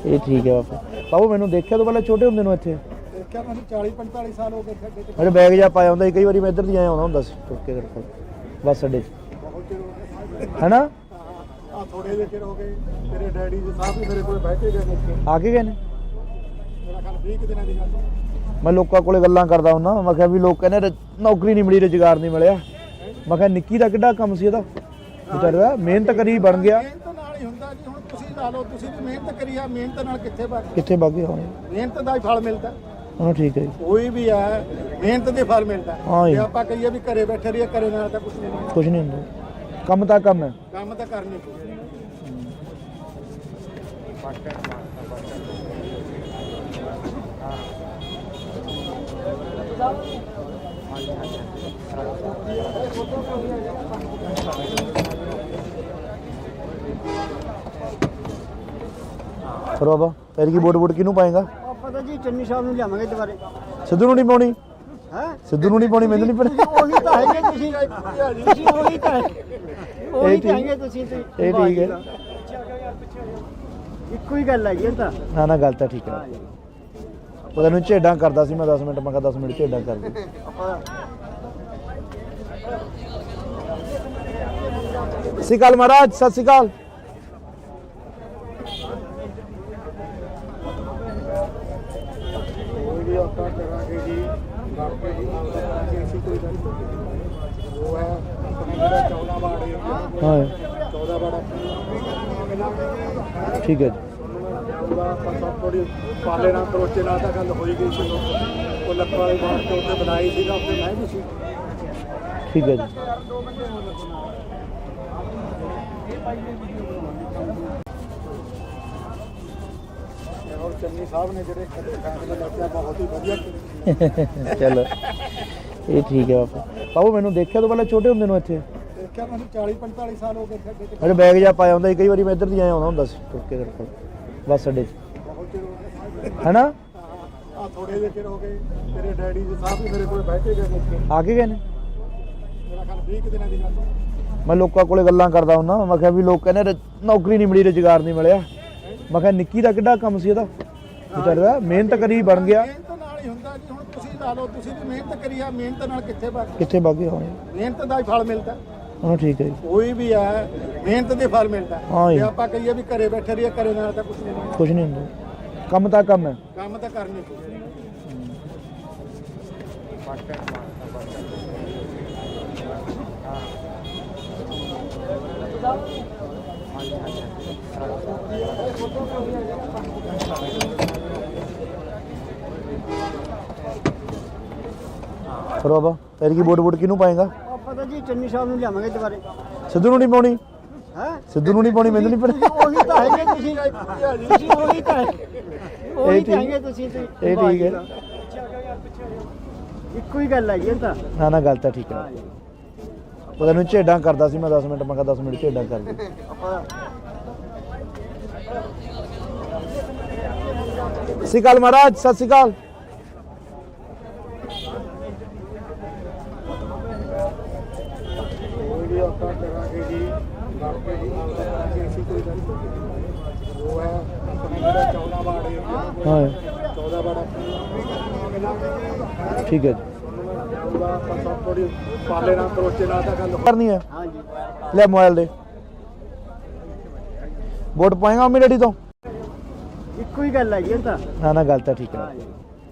ਇਹ ਠੀਕ ਹੈ ਬਾਪੂ ਮੈਨੂੰ ਦੇਖਿਆ ਤੋਂ ਪਹਿਲਾਂ ਛੋਟੇ ਹੁੰਦੇ ਨੂੰ ਇੱਥੇ ਦੇਖਿਆ ਮੈਨੂੰ 40-45 ਸਾਲ ਹੋ ਗਏ ਸਾਡੇ ਤੇ ਮੇਰੇ ਬੈਗ ਜਾ ਪਾਇਆ ਹੁੰਦਾ ਸੀ ਕਈ ਵਾਰੀ ਮੈਂ ਇੱਧਰ ਦੀ ਆਇਆ ਹੁੰਦਾ ਸੀ ਤੁਰ ਕੇ ਕਰਕੇ ਬੱਸ ਅੱਡੇ 'ਚ ਬਹੁਤ ਚਿਰ ਹੋ ਗਏ ਹੈਨਾ ਆ ਥੋੜੇ ਜਿਹੇ ਚਿਰ ਹੋ ਗਏ ਤੇਰੇ ਡੈਡੀ ਜੀ ਸਾਹਿਬ ਵੀ ਮੇਰੇ ਕੋਲ ਬੈਠੇ ਗਏ ਨੇ ਇੱਥੇ ਆ ਕੇ ਗਏ ਨੇ ਮੇਰਾ ਖਿਆਲ 20 ਦਿਨਾਂ ਦੀ ਗੱਲ ਮੈਂ ਲੋਕਾਂ ਕੋਲੇ ਗੱਲਾਂ ਕਰਦਾ ਹੁੰਦਾ ਮੈਂ ਕਿਹਾ ਵੀ ਲੋਕ ਕਹਿੰਦੇ ਨੌਕਰੀ ਨਹੀਂ ਮਿਲੀ ਰੁਜ਼ਗਾਰ ਨਹੀਂ ਮਿਲਿਆ ਮੈਂ ਕਿਹਾ ਨਿੱਕੀ ਦਾ ਕਿੱਡਾ ਕੰਮ ਸੀ ਇਹਦਾ ਵਿਚਾਰੇ ਦਾ ਮਿਹਨਤ ਕਰੀ ਬਣ ਗਿਆ ਮਿਹਨਤ ਨਾਲ ਹੀ ਹੁੰਦਾ ਜੀ ਹੁਣ ਤੁਸੀਂ ਲਾ ਲਓ ਤੁਸੀਂ ਵੀ ਮਿਹਨਤ ਕਰੀ ਆ ਮਿਹਨਤ ਨਾਲ ਕਿੱਥੇ ਬਾਕੀ ਕਿੱਥੇ ਬਾਗੀ ਹੋਣੇ ਮਿਹਨਤ ਦਾ ਹੀ ਫਲ ਮਿਲਦਾ ਹਾਂ ਠੀਕ ਹੈ ਜੀ ਕੋਈ ਵੀ ਹੈ ਮਿਹਨਤ ਦੇ ਫਲ ਮਿਲਦਾ ਹਾਂ ਜੀ। ਜੇ ਆਪਾਂ ਕਹੀਏ ਵੀ ਘਰੇ ਬੈਠੇ ਰਹੀਏ ਘਰੇ ਨਾਲ ਤਾਂ ਕੁਝ ਨਹੀਂ ਕੁਝ ਨਹੀਂ ਹੁੰਦਾ ਕੰਮ ਤਾਂ ਕੰਮ ਹੈ ਕੰਮ ਤਾਂ ਕਰਨੀ ਪਊ ਫਿਰ ਬਾਬਾ ਤੇਰੀ ਕੀ ਵੋਟ ਕਿਹਨੂੰ ਪਾਏਗਾ ਪਤਾ ਜੀ ਚੰਨੀ ਸਾਹਿਬ ਨੂੰ ਲਿਆਵਾਂਗੇ ਦੁਬਾਰੇ ਸਿੱਧੂ ਨੂੰ ਨਹੀਂ ਪਾਉਣੀ ਹੈ ਸਿੱਧੂ ਨੂੰ ਨਹੀਂ ਪਾਉਣੀ ਮੈਨੂੰ ਨਹੀਂ ਪਤਾ ਉਹੀ ਤਾਂ ਹੈਗੇ ਤੁਸੀਂ ਉਹੀ ਤਾਂ ਉਹੀ ਤਾਂ ਹੈਗੇ ਤੁਸੀਂ ਇਹ ਠੀਕ ਹੈ ਇੱਕੋ ਹੀ ਗੱਲ ਹੈ ਜੀ ਇਹ ਤਾਂ ਨਾ ਗੱਲ ਤਾਂ ਠੀਕ ਹੈ ਉਹ ਤੈਨੂੰ ਝੇਡਾਂ ਕਰਦਾ ਸੀ ਮੈਂ 10 ਮਿੰਟ ਮੈਂ ਕਿਹਾ 10 ਮਿੰਟ ਝੇਡਾਂ ਕਰ ਦੇ ਸਤਿ ਸ਼੍ਰੀ ਅਕਾਲ ਮਹਾਰਾਜ ਸਤਿ ਸ਼੍ਰੀ ਅਕਾਲ ਕੋਈ ਵੀ ਆਪਾਂ ਕਰਾਂਗੇ ਜੀ ਬਾਕੀ ਜੀ ਕਰਾਂਗੇ ਅਸੀਂ ਕੋਈ ਗੱਲ ਨਹੀਂ ਉਹ ਹੈ ਆਪਣੇ ਜਿਹੜਾ 14 ਵਾੜੇ ਹਾਂ 14 ਵਾੜਾ ਠੀਕ ਹੈ ਜੀ ਉਹਦਾ ਪਰਸੋਂ ਥੋੜੀ ਪਾਲੇ ਨਾਲ ਕਰੋਚੇ ਨਾਲ ਤਾਂ ਗੱਲ ਹੋਈ ਗਈ ਸੀ ਉਹ ਲੱਕੜ ਵਾਲੀ ਬਾਤ ਤੇ ਉੱਤੇ ਬਣਾਈ ਸੀਗਾ ਉੱਤੇ ਮੈਂ ਵੀ ਸੀ ਠੀਕ ਹੈ ਜੀ ਔਰ ਚੰਨੀ ਸਾਹਿਬ ਨੇ ਜਿਹੜੇ ਫੈਸਲੇ ਲਿਆ ਬਹੁਤ ਹੀ ਵਧੀਆ ਚਲੋ ਇਹ ਠੀਕ ਹੈ ਬਾਪੂ ਮੈਨੂੰ ਦੇਖਿਆ ਤੋਂ ਪਹਿਲਾਂ ਛੋਟੇ ਹੁੰਦੇ ਨੂੰ ਇੱਥੇ ਦੇਖਿਆ ਮੈਨੂੰ 40-45 ਸਾਲ ਹੋ ਗਏ ਸਾਡੇ ਤੇ ਮੇਰੇ ਬੈਗ ਜਾ ਪਾਇਆ ਹੁੰਦਾ ਸੀ ਕਈ ਵਾਰੀ ਮੈਂ ਇੱਧਰ ਦੀ ਆਇਆ ਹੁੰਦਾ ਸੀ ਤੁਰ ਕੇ ਕਰਕੇ ਬੱਸ ਅੱਡੇ 'ਚ ਬਹੁਤ ਚਿਰ ਹੋ ਗਏ ਹੈਨਾ ਆ ਥੋੜੇ ਜਿਹੇ ਚਿਰ ਹੋ ਗਏ ਤੇਰੇ ਡੈਡੀ ਜੀ ਸਾਹਿਬ ਵੀ ਮੇਰੇ ਕੋਲ ਬੈਠੇ ਗਏ ਨੇ ਇੱਥੇ ਆ ਕੇ ਗਏ ਨੇ ਮੇਰਾ ਖਿਆਲ 20 ਦਿਨਾਂ ਦੀ ਗੱਲ ਮੈਂ ਲੋਕਾਂ ਕੋਲੇ ਗੱਲਾਂ ਕਰਦਾ ਹੁੰਦਾ ਮੈਂ ਕਿਹਾ ਵੀ ਲੋਕ ਕਹਿੰਦੇ ਨੌਕਰੀ ਨਹੀਂ ਮਿਲੀ ਰੁਜ਼ਗਾਰ ਨਹੀਂ ਮਿਲਿਆ ਮੈਂ ਕਿਹਾ ਨਿੱਕੀ ਦਾ ਕਿੱਡਾ ਕੰਮ ਸੀ ਇਹਦਾ ਵਿਚਾਰੇ ਦਾ ਮਿਹਨਤ ਕਰੀ ਬਣ ਗਿਆ ਮਿਹਨਤ ਨਾਲ ਹੀ ਹੁੰਦਾ ਜੀ ਹੁਣ ਤੁਸੀਂ ਲਾ ਲਓ ਤੁਸੀਂ ਵੀ ਮਿਹਨਤ ਕਰੀ ਆ ਮਿਹਨਤ ਨਾਲ ਕਿੱਥੇ ਬਾਕੀ ਕਿੱਥੇ ਬਾਗੀ ਹੋਣੇ ਮਿਹਨਤ ਦਾ ਹੀ ਫਲ ਮਿਲਦਾ ਹਾਂ ਠੀਕ ਹੈ ਜੀ। ਕੋਈ ਵੀ ਹੈ ਮਿਹਨਤ ਦੇ ਫਲ ਮਿਲਦਾ ਹਾਂ ਜੀ। ਜੇ ਆਪਾਂ ਕਹੀਏ ਵੀ ਘਰੇ ਬੈਠੇ ਰਹੀਏ ਘਰੇ ਨਾਲ ਤਾਂ ਕੁਝ ਨਹੀਂ ਹੋਣਾ। ਕੁਝ ਨਹੀਂ ਹੁੰਦਾ, ਕੰਮ ਤਾਂ ਕੰਮ ਹੈ। ਕੰਮ ਤਾਂ ਕਰਨੀ ਪਊ। ਫਿਰ ਬਾਬਾ ਤੇਰੀ ਕੀ ਵੋਟ ਕਿਹਨੂੰ ਪਾਏਗਾ? ਆਪਾਂ ਤਾਂ ਜੀ ਚੰਨੀ ਸਾਹਿਬ ਨੂੰ ਲਿਆਵਾਂਗੇ ਦੁਬਾਰੇ। ਸਿੱਧੂ ਨੂੰ ਨਹੀਂ ਪਾਉਣੀ? ਹੈ ਸਿੱਧੂ ਨੂੰ ਨਹੀਂ ਪਾਉਣੀ, ਮੈਨੂੰ ਨਹੀਂ ਪਤਾ। ਉਹੀ ਤਾਂ ਹੈਗੇ ਤੁਸੀਂ ਉਹੀ ਤਾਂ ਉਹੀ ਤਾਂ ਹੈਗੇ ਤੁਸੀਂ ਇਹ ਠੀਕ ਹੈ। ਇੱਕੋ ਹੀ ਗੱਲ ਹੈ ਜੀ ਇਹ ਤਾਂ। ਨਾ ਨਾ ਗੱਲ ਤਾਂ ਠੀਕ ਹੈ। ਉਹ ਤੈਨੂੰ ਝੇਡਾਂ ਕਰਦਾ ਸੀ ਮੈਂ 10 ਮਿੰਟ, ਮੈਂ ਕਿਹਾ 10 ਮਿੰਟ ਝੇਡਾਂ ਕਰ ਦੇ। ਸਤਿ ਸ਼੍ਰੀ ਅਕਾਲ ਮਹਾਰਾਜ, ਸਤਿ ਸ਼੍ਰੀ ਅਕਾਲ। ਵੀ ਆਪਾਂ ਕਰਾਂਗੇ ਜੀ ਬਾਕੀ ਜੀ ਕਰਾਂਗੇ ਅਸੀਂ ਕੋਈ ਗੱਲ ਨਹੀਂ। ਉਹ ਹੈ ਆਪਣੇ ਜਿਹੜਾ 14 ਵਾਰਡ ਏਰੀਆ ਹਾਂ 14 ਵਾਰਡ ਠੀਕ ਹੈ ਜੀ। ਉਹਦਾ ਆਪਾਂ ਸਭ ਥੋੜੀ ਪਾਲੇ ਨਾਲ ਕਰੋਚੇ ਨਾਲ ਤਾਂ ਗੱਲ ਕਰਨੀ ਹੈ। ਹਾਂ ਜੀ ਲੈ ਮੋਬਾਈਲ ਦੇ ਵੋਟ ਪਾਏਗਾ ਮੰਮੀ ਡੈਡੀ ਤੋਂ? ਇੱਕੋ ਹੀ ਗੱਲ ਹੈ ਜੀ ਇਹ ਤਾਂ। ਨਾ ਨਾ ਗੱਲ ਤਾਂ ਠੀਕ ਹੈ।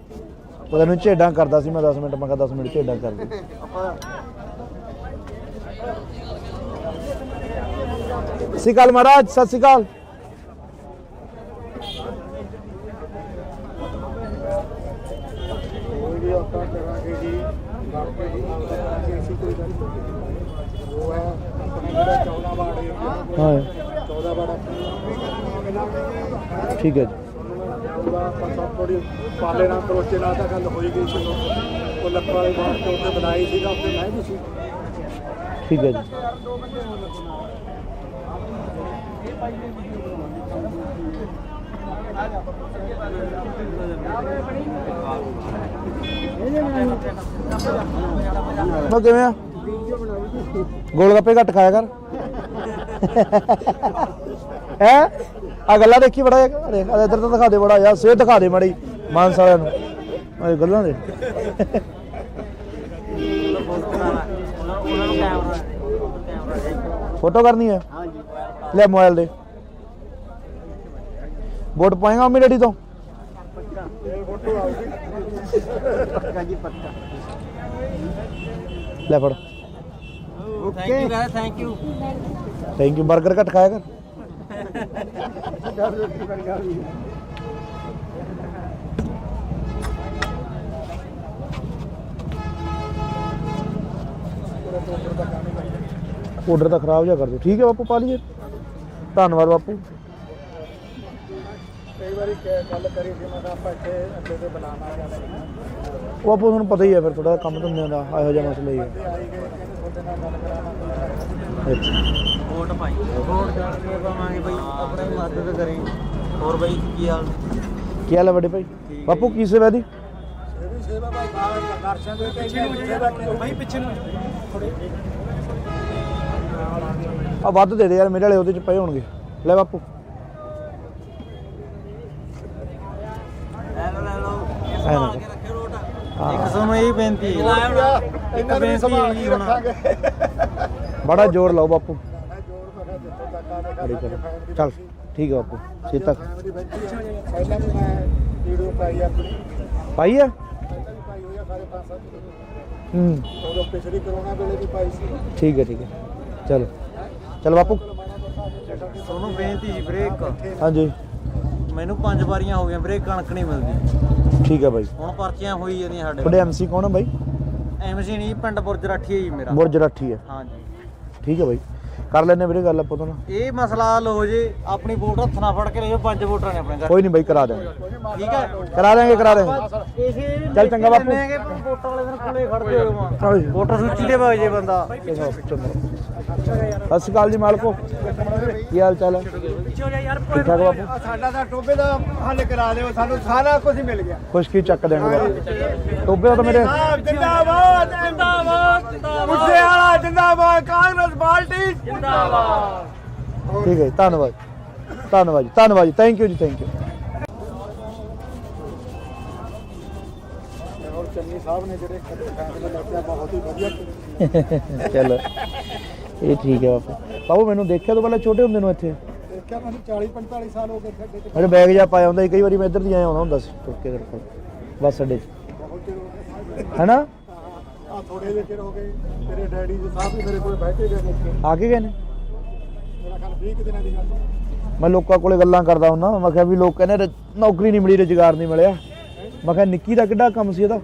ਉਹ ਤੈਨੂੰ ਝੇਡਾਂ ਕਰਦਾ ਸੀ ਮੈਂ 10 ਮਿੰਟ, ਮੈਂ ਕਿਹਾ 10 ਮਿੰਟ ਝੇਡਾਂ ਕਰ ਦੇ। ਸਤਿ ਸ਼੍ਰੀ ਅਕਾਲ ਮਹਾਰਾਜ, ਸਤਿ ਸ਼੍ਰੀ ਅਕਾਲ। ਕੋਈ ਵੀ ਆਪਾਂ ਕਰਾਂਗੇ ਜੀ ਬਾਕੀ ਜੀ ਕਰਾਂਗੇ ਅਸੀਂ ਕੋਈ ਗੱਲ ਨਹੀਂ। ਉਹ ਹੈ ਆਪਣੇ ਜਿਹੜਾ 14 ਵਾਰਡ ਏਰੀਆ ਹਾਂ 14 ਵਾਰਡ ਠੀਕ ਹੈ ਜੀ। ਉਹਦਾ ਆਪਾਂ ਸਭ ਥੋੜੀ ਪਾਲੇ ਨਾਲ ਕਰੋਚੇ ਨਾਲ ਤਾਂ ਗੱਲ ਹੋਈ ਗਈ ਸੀ। ਉਹ ਲੱਖਾਂ ਵਾਲੇ ਬਾਹਰ ਤੋਂ ਉੱਤੇ ਬਣਾਈ ਸੀਗਾ, ਉੱਥੇ ਮੈਂ ਵੀ ਸੀ। ਠੀਕ ਹੈ ਜੀ। ਮੈਂ ਕਿਵੇਂ ਆ? ਗੋਲ ਗੱਪੇ ਘੱਟ ਖਾਇਆ ਕਰ। ਹੈ ਆ ਗੱਲਾਂ ਦੇਖੀ ਬੜਾ ਇੱਧਰ ਤਾਂ ਦਿਖਾ ਦੇ ਬੜਾ ਯਾਰ, ਸਿਹਤ ਦਿਖਾ ਦੇ ਮਾੜੀ ਮਾਨਸ ਵਾਲਿਆਂ ਨੂੰ ਇਹ ਗੱਲਾਂ ਦੇ। ਫੋਟੋ ਕਰਨੀ ਹੈ? ਹਾਂ ਜੀ ਲੈ ਮੋਬਾਈਲ ਦੇ ਵੋਟ ਪਾਏਗਾ ਮੰਮੀ ਡੈਡੀ ਤੋਂ? ਪੱਕਾ ਜੀ ਪੱਕਾ। ਲੈ ਫੜ। Okay thank you. Thank you. 버ਗਰ ਘੱਟ ਖਾਇਆ ਕਰ। ਆਰਡਰ ਤਾਂ ਖਰਾਬ ਜਿਹਾ ਕਰ ਦਿਓ। ਠੀਕ ਹੈ ਬਾਪੂ, ਪਾ ਲਈਏ। ਧੰਨਵਾਦ ਬਾਪੂ। ਕਈ ਵਾਰੀ ਗੱਲ ਕਰੀ ਸੀ ਮੈਂ ਕਿਹਾ ਆਪਾਂ ਇੱਥੇ ਅੱਡੇ ਤੇ ਬਣਾਉਣਾ ਜਾਂਦੇ ਉਹ ਆਪੋ ਤੁਹਾਨੂੰ ਪਤਾ ਹੀ ਹੈ ਫਿਰ ਥੋੜਾ ਕੰਮ ਧੰਦਿਆਂ ਦਾ ਇਹੋ ਜਿਹਾ ਮਸਲਾ ਹੀ ਹੈ। ਆਈ ਗਏ ਕਹਿੰਦੇ ਤੁਹਾਡੇ ਨਾਲ ਗੱਲ ਕਰਾਉਣਾ। ਅੱਛਾ ਵੋਟ ਪਾਈ ਵੋਟ ਕਰਕੇ ਪਾਵਾਂਗੇ ਬਈ, ਆਪਣੀ ਮਦਦ ਕਰੇ। ਹੋਰ ਬਈ ਕੀ ਹਾਲ? ਕੀ ਹਾਲ ਹੈ ਵੱਡੇ ਭਾਈ? ਬਾਪੂ ਕੀ ਸੇਵਾ ਦੀ? ਇਹ ਵੀ ਸੇਵਾ ਭਾਈ ਦਰਸ਼ਨ ਦੇ ਪਿੱਛੇ ਨੂੰ ਭਾਈ ਪਿੱਛੇ ਨੂੰ ਆ ਵੱਧ ਦੇ ਦੇ ਯਾਰ, ਮੇਰੇ ਵਾਲੇ ਉਹਦੇ ਚ ਪਏ ਹੋਣਗੇ। ਲੈ ਬਾਪੂ। ਲੈ ਲਓ ਐ ਨਾ ਕੇ ਰੱਖਿਓ ਰੋਟ। ਹਾਂ। ਇੱਕ ਤੁਹਾਨੂੰ ਇਹ ਬੇਨਤੀ ਹੈ, ਇਹਨਾਂ ਨੂੰ ਵੀ ਸੰਭਾਲ ਕੇ ਰੱਖਾਂਗੇ। ਬੜਾ ਜ਼ੋਰ ਲਾਓ ਬਾਪੂ। ਮੈਂ ਜੋਰ ਮੈਂ ਜਿੱਥੋਂ ਤੱਕ ਆਵੇ ਬੜੀ ਕਰੋ। ਚੱਲ ਠੀਕ ਹੈ ਬਾਪੂ। ਸੀਤਾ ਫੈਮਿਲੀ ਬੈਠੀ ਹੈ। ਪਹਿਲਾਂ ਵੀ ਮੈਂ ਵੀਡੀਓ ਪਾਈ ਆਪਣੀ, ਪਾਈ ਹੈ? ਪਹਿਲਾਂ ਵੀ ਪਾਈ ਹੋਈ ਆ ਸਾਰੇ 5-7 ਹੂੰ ਉਦੋਂ ਪਿਛਲੀ ਕਰੋਨਾ ਵੇਲੇ ਵੀ ਪਾਈ ਸੀ। ਠੀਕ ਹੈ ਠੀਕ ਹੈ। ਚਲੋ ਚਲ ਬਾਪੂ। ਤੁਹਾਨੂੰ ਬੇਨਤੀ ਜੀ ਬ੍ਰੇਕ। ਹਾਂਜੀ ਮੈਨੂੰ 5 ਵਾਰੀਆਂ ਹੋ ਗਈਆਂ ਬ੍ਰੇਕ, ਕਣਕ ਨਹੀਂ ਮਿਲਦੀ। ਠੀਕ ਹੈ ਬਾਈ। ਹੁਣ ਪਰਚੀਆਂ ਹੋਈ ਜਾਂਦੀਆਂ ਸਾਡੇ। ਤੁਹਾਡੇ ਐਮਸੀ ਕੌਣ ਹੈ ਬਾਈ? ਐਮਸੀ ਨਹੀਂ, ਪਿੰਡ ਬੁਰਜ ਰਾਠੀ ਹੈ ਜੀ ਮੇਰਾ। ਬੁਰਜ ਰਾਠੀ ਹੈ। ਹਾਂ ਜੀ ਠੀਕ ਹੈ ਬਾਈ, ਕਰ ਲੈਣੇ ਵੀਰੇ ਗੱਲ ਆਪਾਂ ਤੋਂ ਨਾ। ਇਹ ਮਸਲਾ ਹੱਲ ਹੋ ਜੇ, ਆਪਣੀ ਵੋਟ ਹੱਥ ਨਾਲ ਫੜ ਕੇ ਲੈ ਜਾਓ। 5 ਵੋਟਾਂ ਨੇ ਆਪਣੇ ਘਰ। ਕੋਈ ਨਹੀਂ ਬਾਈ, ਕਰਾ ਦੇਵਾਂਗੇ। ਠੀਕ ਹੈ ਕਰਾ ਦੇਵਾਂਗੇ ਕਰਾ ਦੇਵਾਂਗੇ। ਇਸੇ ਚੱਲ ਚੰਗਾ ਬਾਪੂ। ਵੋਟਾਂ ਵਾਲੇ ਦਿਨ ਕੋਲੇ ਖੜਦੇ ਹੋ। ਹਾਂਜੀ। ਵੋਟਰ ਸੂਚੀ ਦੇ ਵਗ ਜੇ ਬੰਦਾ। ਚੰਗਾ। ਸਤਿ ਸ਼੍ਰੀ ਅਕਾਲ ਜੀ ਮਾਲਕੋ, ਕੀ ਹਾਲ ਚਾਲ ਹੈ? ਠੀਕ ਠਾਕ ਬਾਪੂ? ਸਾਡਾ ਤਾਂ ਟੋਬੇ ਦਾ ਹੱਲ ਕਰਾ ਦਿਓ, ਸਾਨੂੰ ਸਾਰਾ ਕੁਝ ਮਿਲ ਗਿਆ। ਖੁਸ਼ਕੀ ਚੱਕ ਦੇਣਗੇ ਬਾਪੂ। ਟੋਬੇ ਤਾਂ ਮੇਰੇ ਜਿੰਦਾਬਾਦ ਜਿੰਦਾਬਾਦ ਜਿੰਦਾਬਾਦ, ਮੁੱਸੇ ਵਾਲਾ ਜਿੰਦਾਬਾਦ, ਕਾਂਗਰਸ ਪਾਰਟੀ ਜਿੰਦਾਬਾਦ। ਠੀਕ ਹੈ ਜੀ, ਧੰਨਵਾਦ ਧੰਨਵਾਦ ਜੀ, ਧੰਨਵਾਦ ਜੀ, ਥੈਂਕ ਯੂ ਜੀ, ਥੈਂਕ ਯੂ। ਔਰ ਚੰਨੀ ਸਾਹਿਬ ਨੇ ਜਿਹੜੇ ਫੈਸਲੇ ਲਿਆ ਬਹੁਤ ਹੀ ਵਧੀਆ। ਚਲੋ ਇਹ ਠੀਕ ਹੈ ਬਾਪੂ। ਬਾਪੂ ਮੈਨੂੰ ਦੇਖਿਆ ਤੋਂ ਪਹਿਲਾਂ ਛੋਟੇ ਹੁੰਦੇ ਨੂੰ ਇੱਥੇ ਦੇਖਿਆ ਮੈਨੂੰ 40 45 ਸਾਲ ਹੋ ਗਏ ਖੱਡੇ ਤੇ ਮੇਰੇ ਬੈਗ ਜਾ ਪਾਇਆ ਹੁੰਦਾ ਸੀ, ਕਈ ਵਾਰੀ ਮੈਂ ਇੱਧਰ ਦੀ ਆਇਆ ਆਉਂਦਾ ਹੁੰਦਾ ਸੀ ਤੁਰ ਕੇ ਤੇਰੇ ਕੋਲ ਬੱਸ ਅੱਡੇ 'ਚ ਬਹੁਤ ਚਿਰ ਹੋ ਗਏ ਹੈਨਾ। ਆ ਥੋੜੇ ਜਿਹੇ ਚਿਰ ਹੋ ਗਏ ਤੇਰੇ ਡੈਡੀ ਜੀ ਸਾਹਿਬ ਵੀ ਮੇਰੇ ਕੋਲ ਬਹਿ ਕੇ ਗਏ ਨੇ ਆ ਕੇ ਗਏ ਨੇ। ਮੇਰਾ ਖਿਆਲ 20 ਕੁ ਦਿਨਾਂ ਦੀ ਗੱਲ ਮੈਂ ਲੋਕਾਂ ਕੋਲੇ ਗੱਲਾਂ ਕਰਦਾ ਹੁੰਦਾ, ਮੈਂ ਕਿਹਾ ਵੀ ਲੋਕ ਕਹਿੰਦੇ ਨੌਕਰੀ ਨਹੀਂ ਮਿਲੀ, ਰੁਜ਼ਗਾਰ ਨਹੀਂ ਮਿਲਿਆ। ਮੈਂ ਕਿਹਾ ਨਿੱਕੀ ਦਾ ਕਿੱਡਾ ਕੰਮ ਸੀ ਇਹਦਾ,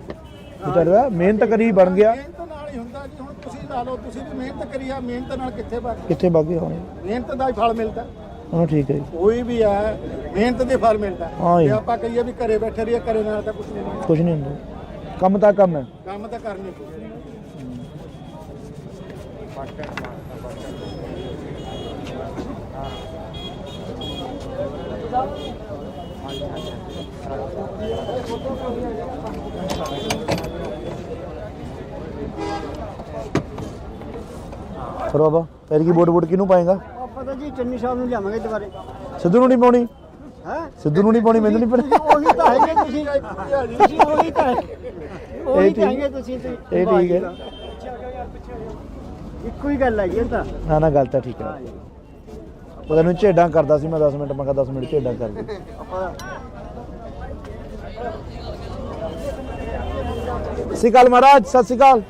ਵਿਚਾਰੇ ਦਾ ਮਿਹਨਤ ਕਰੀ ਬਣ ਗਿਆ। ਮਿਹਨਤ ਨਾਲ ਹੀ ਹੁੰਦਾ ਜੀ। ਹੁਣ ਤੁਸੀਂ ਲਾ ਲਓ, ਤੁਸੀਂ ਵੀ ਮਿਹਨਤ ਕਰੀ ਆ, ਮਿਹਨਤ ਨਾਲ ਕਿੱਥੇ ਕਿੱਥੇ ਬਾਕੀ ਹੋਣੇ। ਮਿਹਨਤ ਦਾ ਹੀ ਫਲ ਮਿਲਦਾ। ਹਾਂ ਠੀਕ ਹੈ ਜੀ। ਕੋਈ ਵੀ ਹੈ ਮਿਹਨਤ ਦੇ ਫਲ ਮਿਲਦਾ। ਹਾਂ ਜੀ। ਜੇ ਆਪਾਂ ਕਹੀਏ ਵੀ ਘਰੇ ਬੈਠੇ ਰਹੀਏ, ਘਰੇ ਨਾਲ ਤਾਂ ਕੁਝ ਨਹੀਂ ਹੁੰਦਾ। ਕੁਝ ਨਹੀਂ ਹੁੰਦਾ, ਕੰਮ ਤਾਂ ਕੰਮ ਹੈ। ਕੰਮ ਤਾਂ ਕਰਨੀ ਪਊ। ਫਿਰ ਬਾਬਾ ਤੇਰੀ ਕੀ ਵੋਟ ਕਿਹਨੂੰ ਪਾਏਗਾ? ਆਪਾਂ ਤਾਂ ਜੀ ਚੰਨੀ ਸਾਹਿਬ ਨੂੰ ਲਿਆਵਾਂਗੇ ਦੁਬਾਰੇ। ਸਿੱਧੂ ਨੂੰ ਨਹੀਂ ਪਾਉਣੀ? ਹੈ ਸਿੱਧੂ ਨੂੰ ਨਹੀਂ ਪਾਉਣੀ, ਮੈਨੂੰ ਨਹੀਂ ਪਤਾ। ਉਹੀ ਤਾਂ ਹੈਗੇ ਤੁਸੀਂ ਉਹੀ ਤਾਂ ਹੈਗੇ ਤੁਸੀਂ ਇਹ ਠੀਕ ਹੈ। ਇੱਕੋ ਹੀ ਗੱਲ ਹੈਗੀ ਇਹ ਤਾਂ। ਨਾ ਗੱਲ ਤਾਂ ਠੀਕ ਹੈ। ਉਹ ਤੈਨੂੰ ਝੇਡਾਂ ਕਰਦਾ ਸੀ ਮੈਂ 10 ਮਿੰਟ, ਮੈਂ ਕਿਹਾ 10 ਮਿੰਟ ਝੇਡਾਂ ਕਰ ਦੇ। ਸਤਿ ਸ਼੍ਰੀ ਅਕਾਲ ਮਹਾਰਾਜ, ਸਤਿ ਸ਼੍ਰੀ ਅਕਾਲ।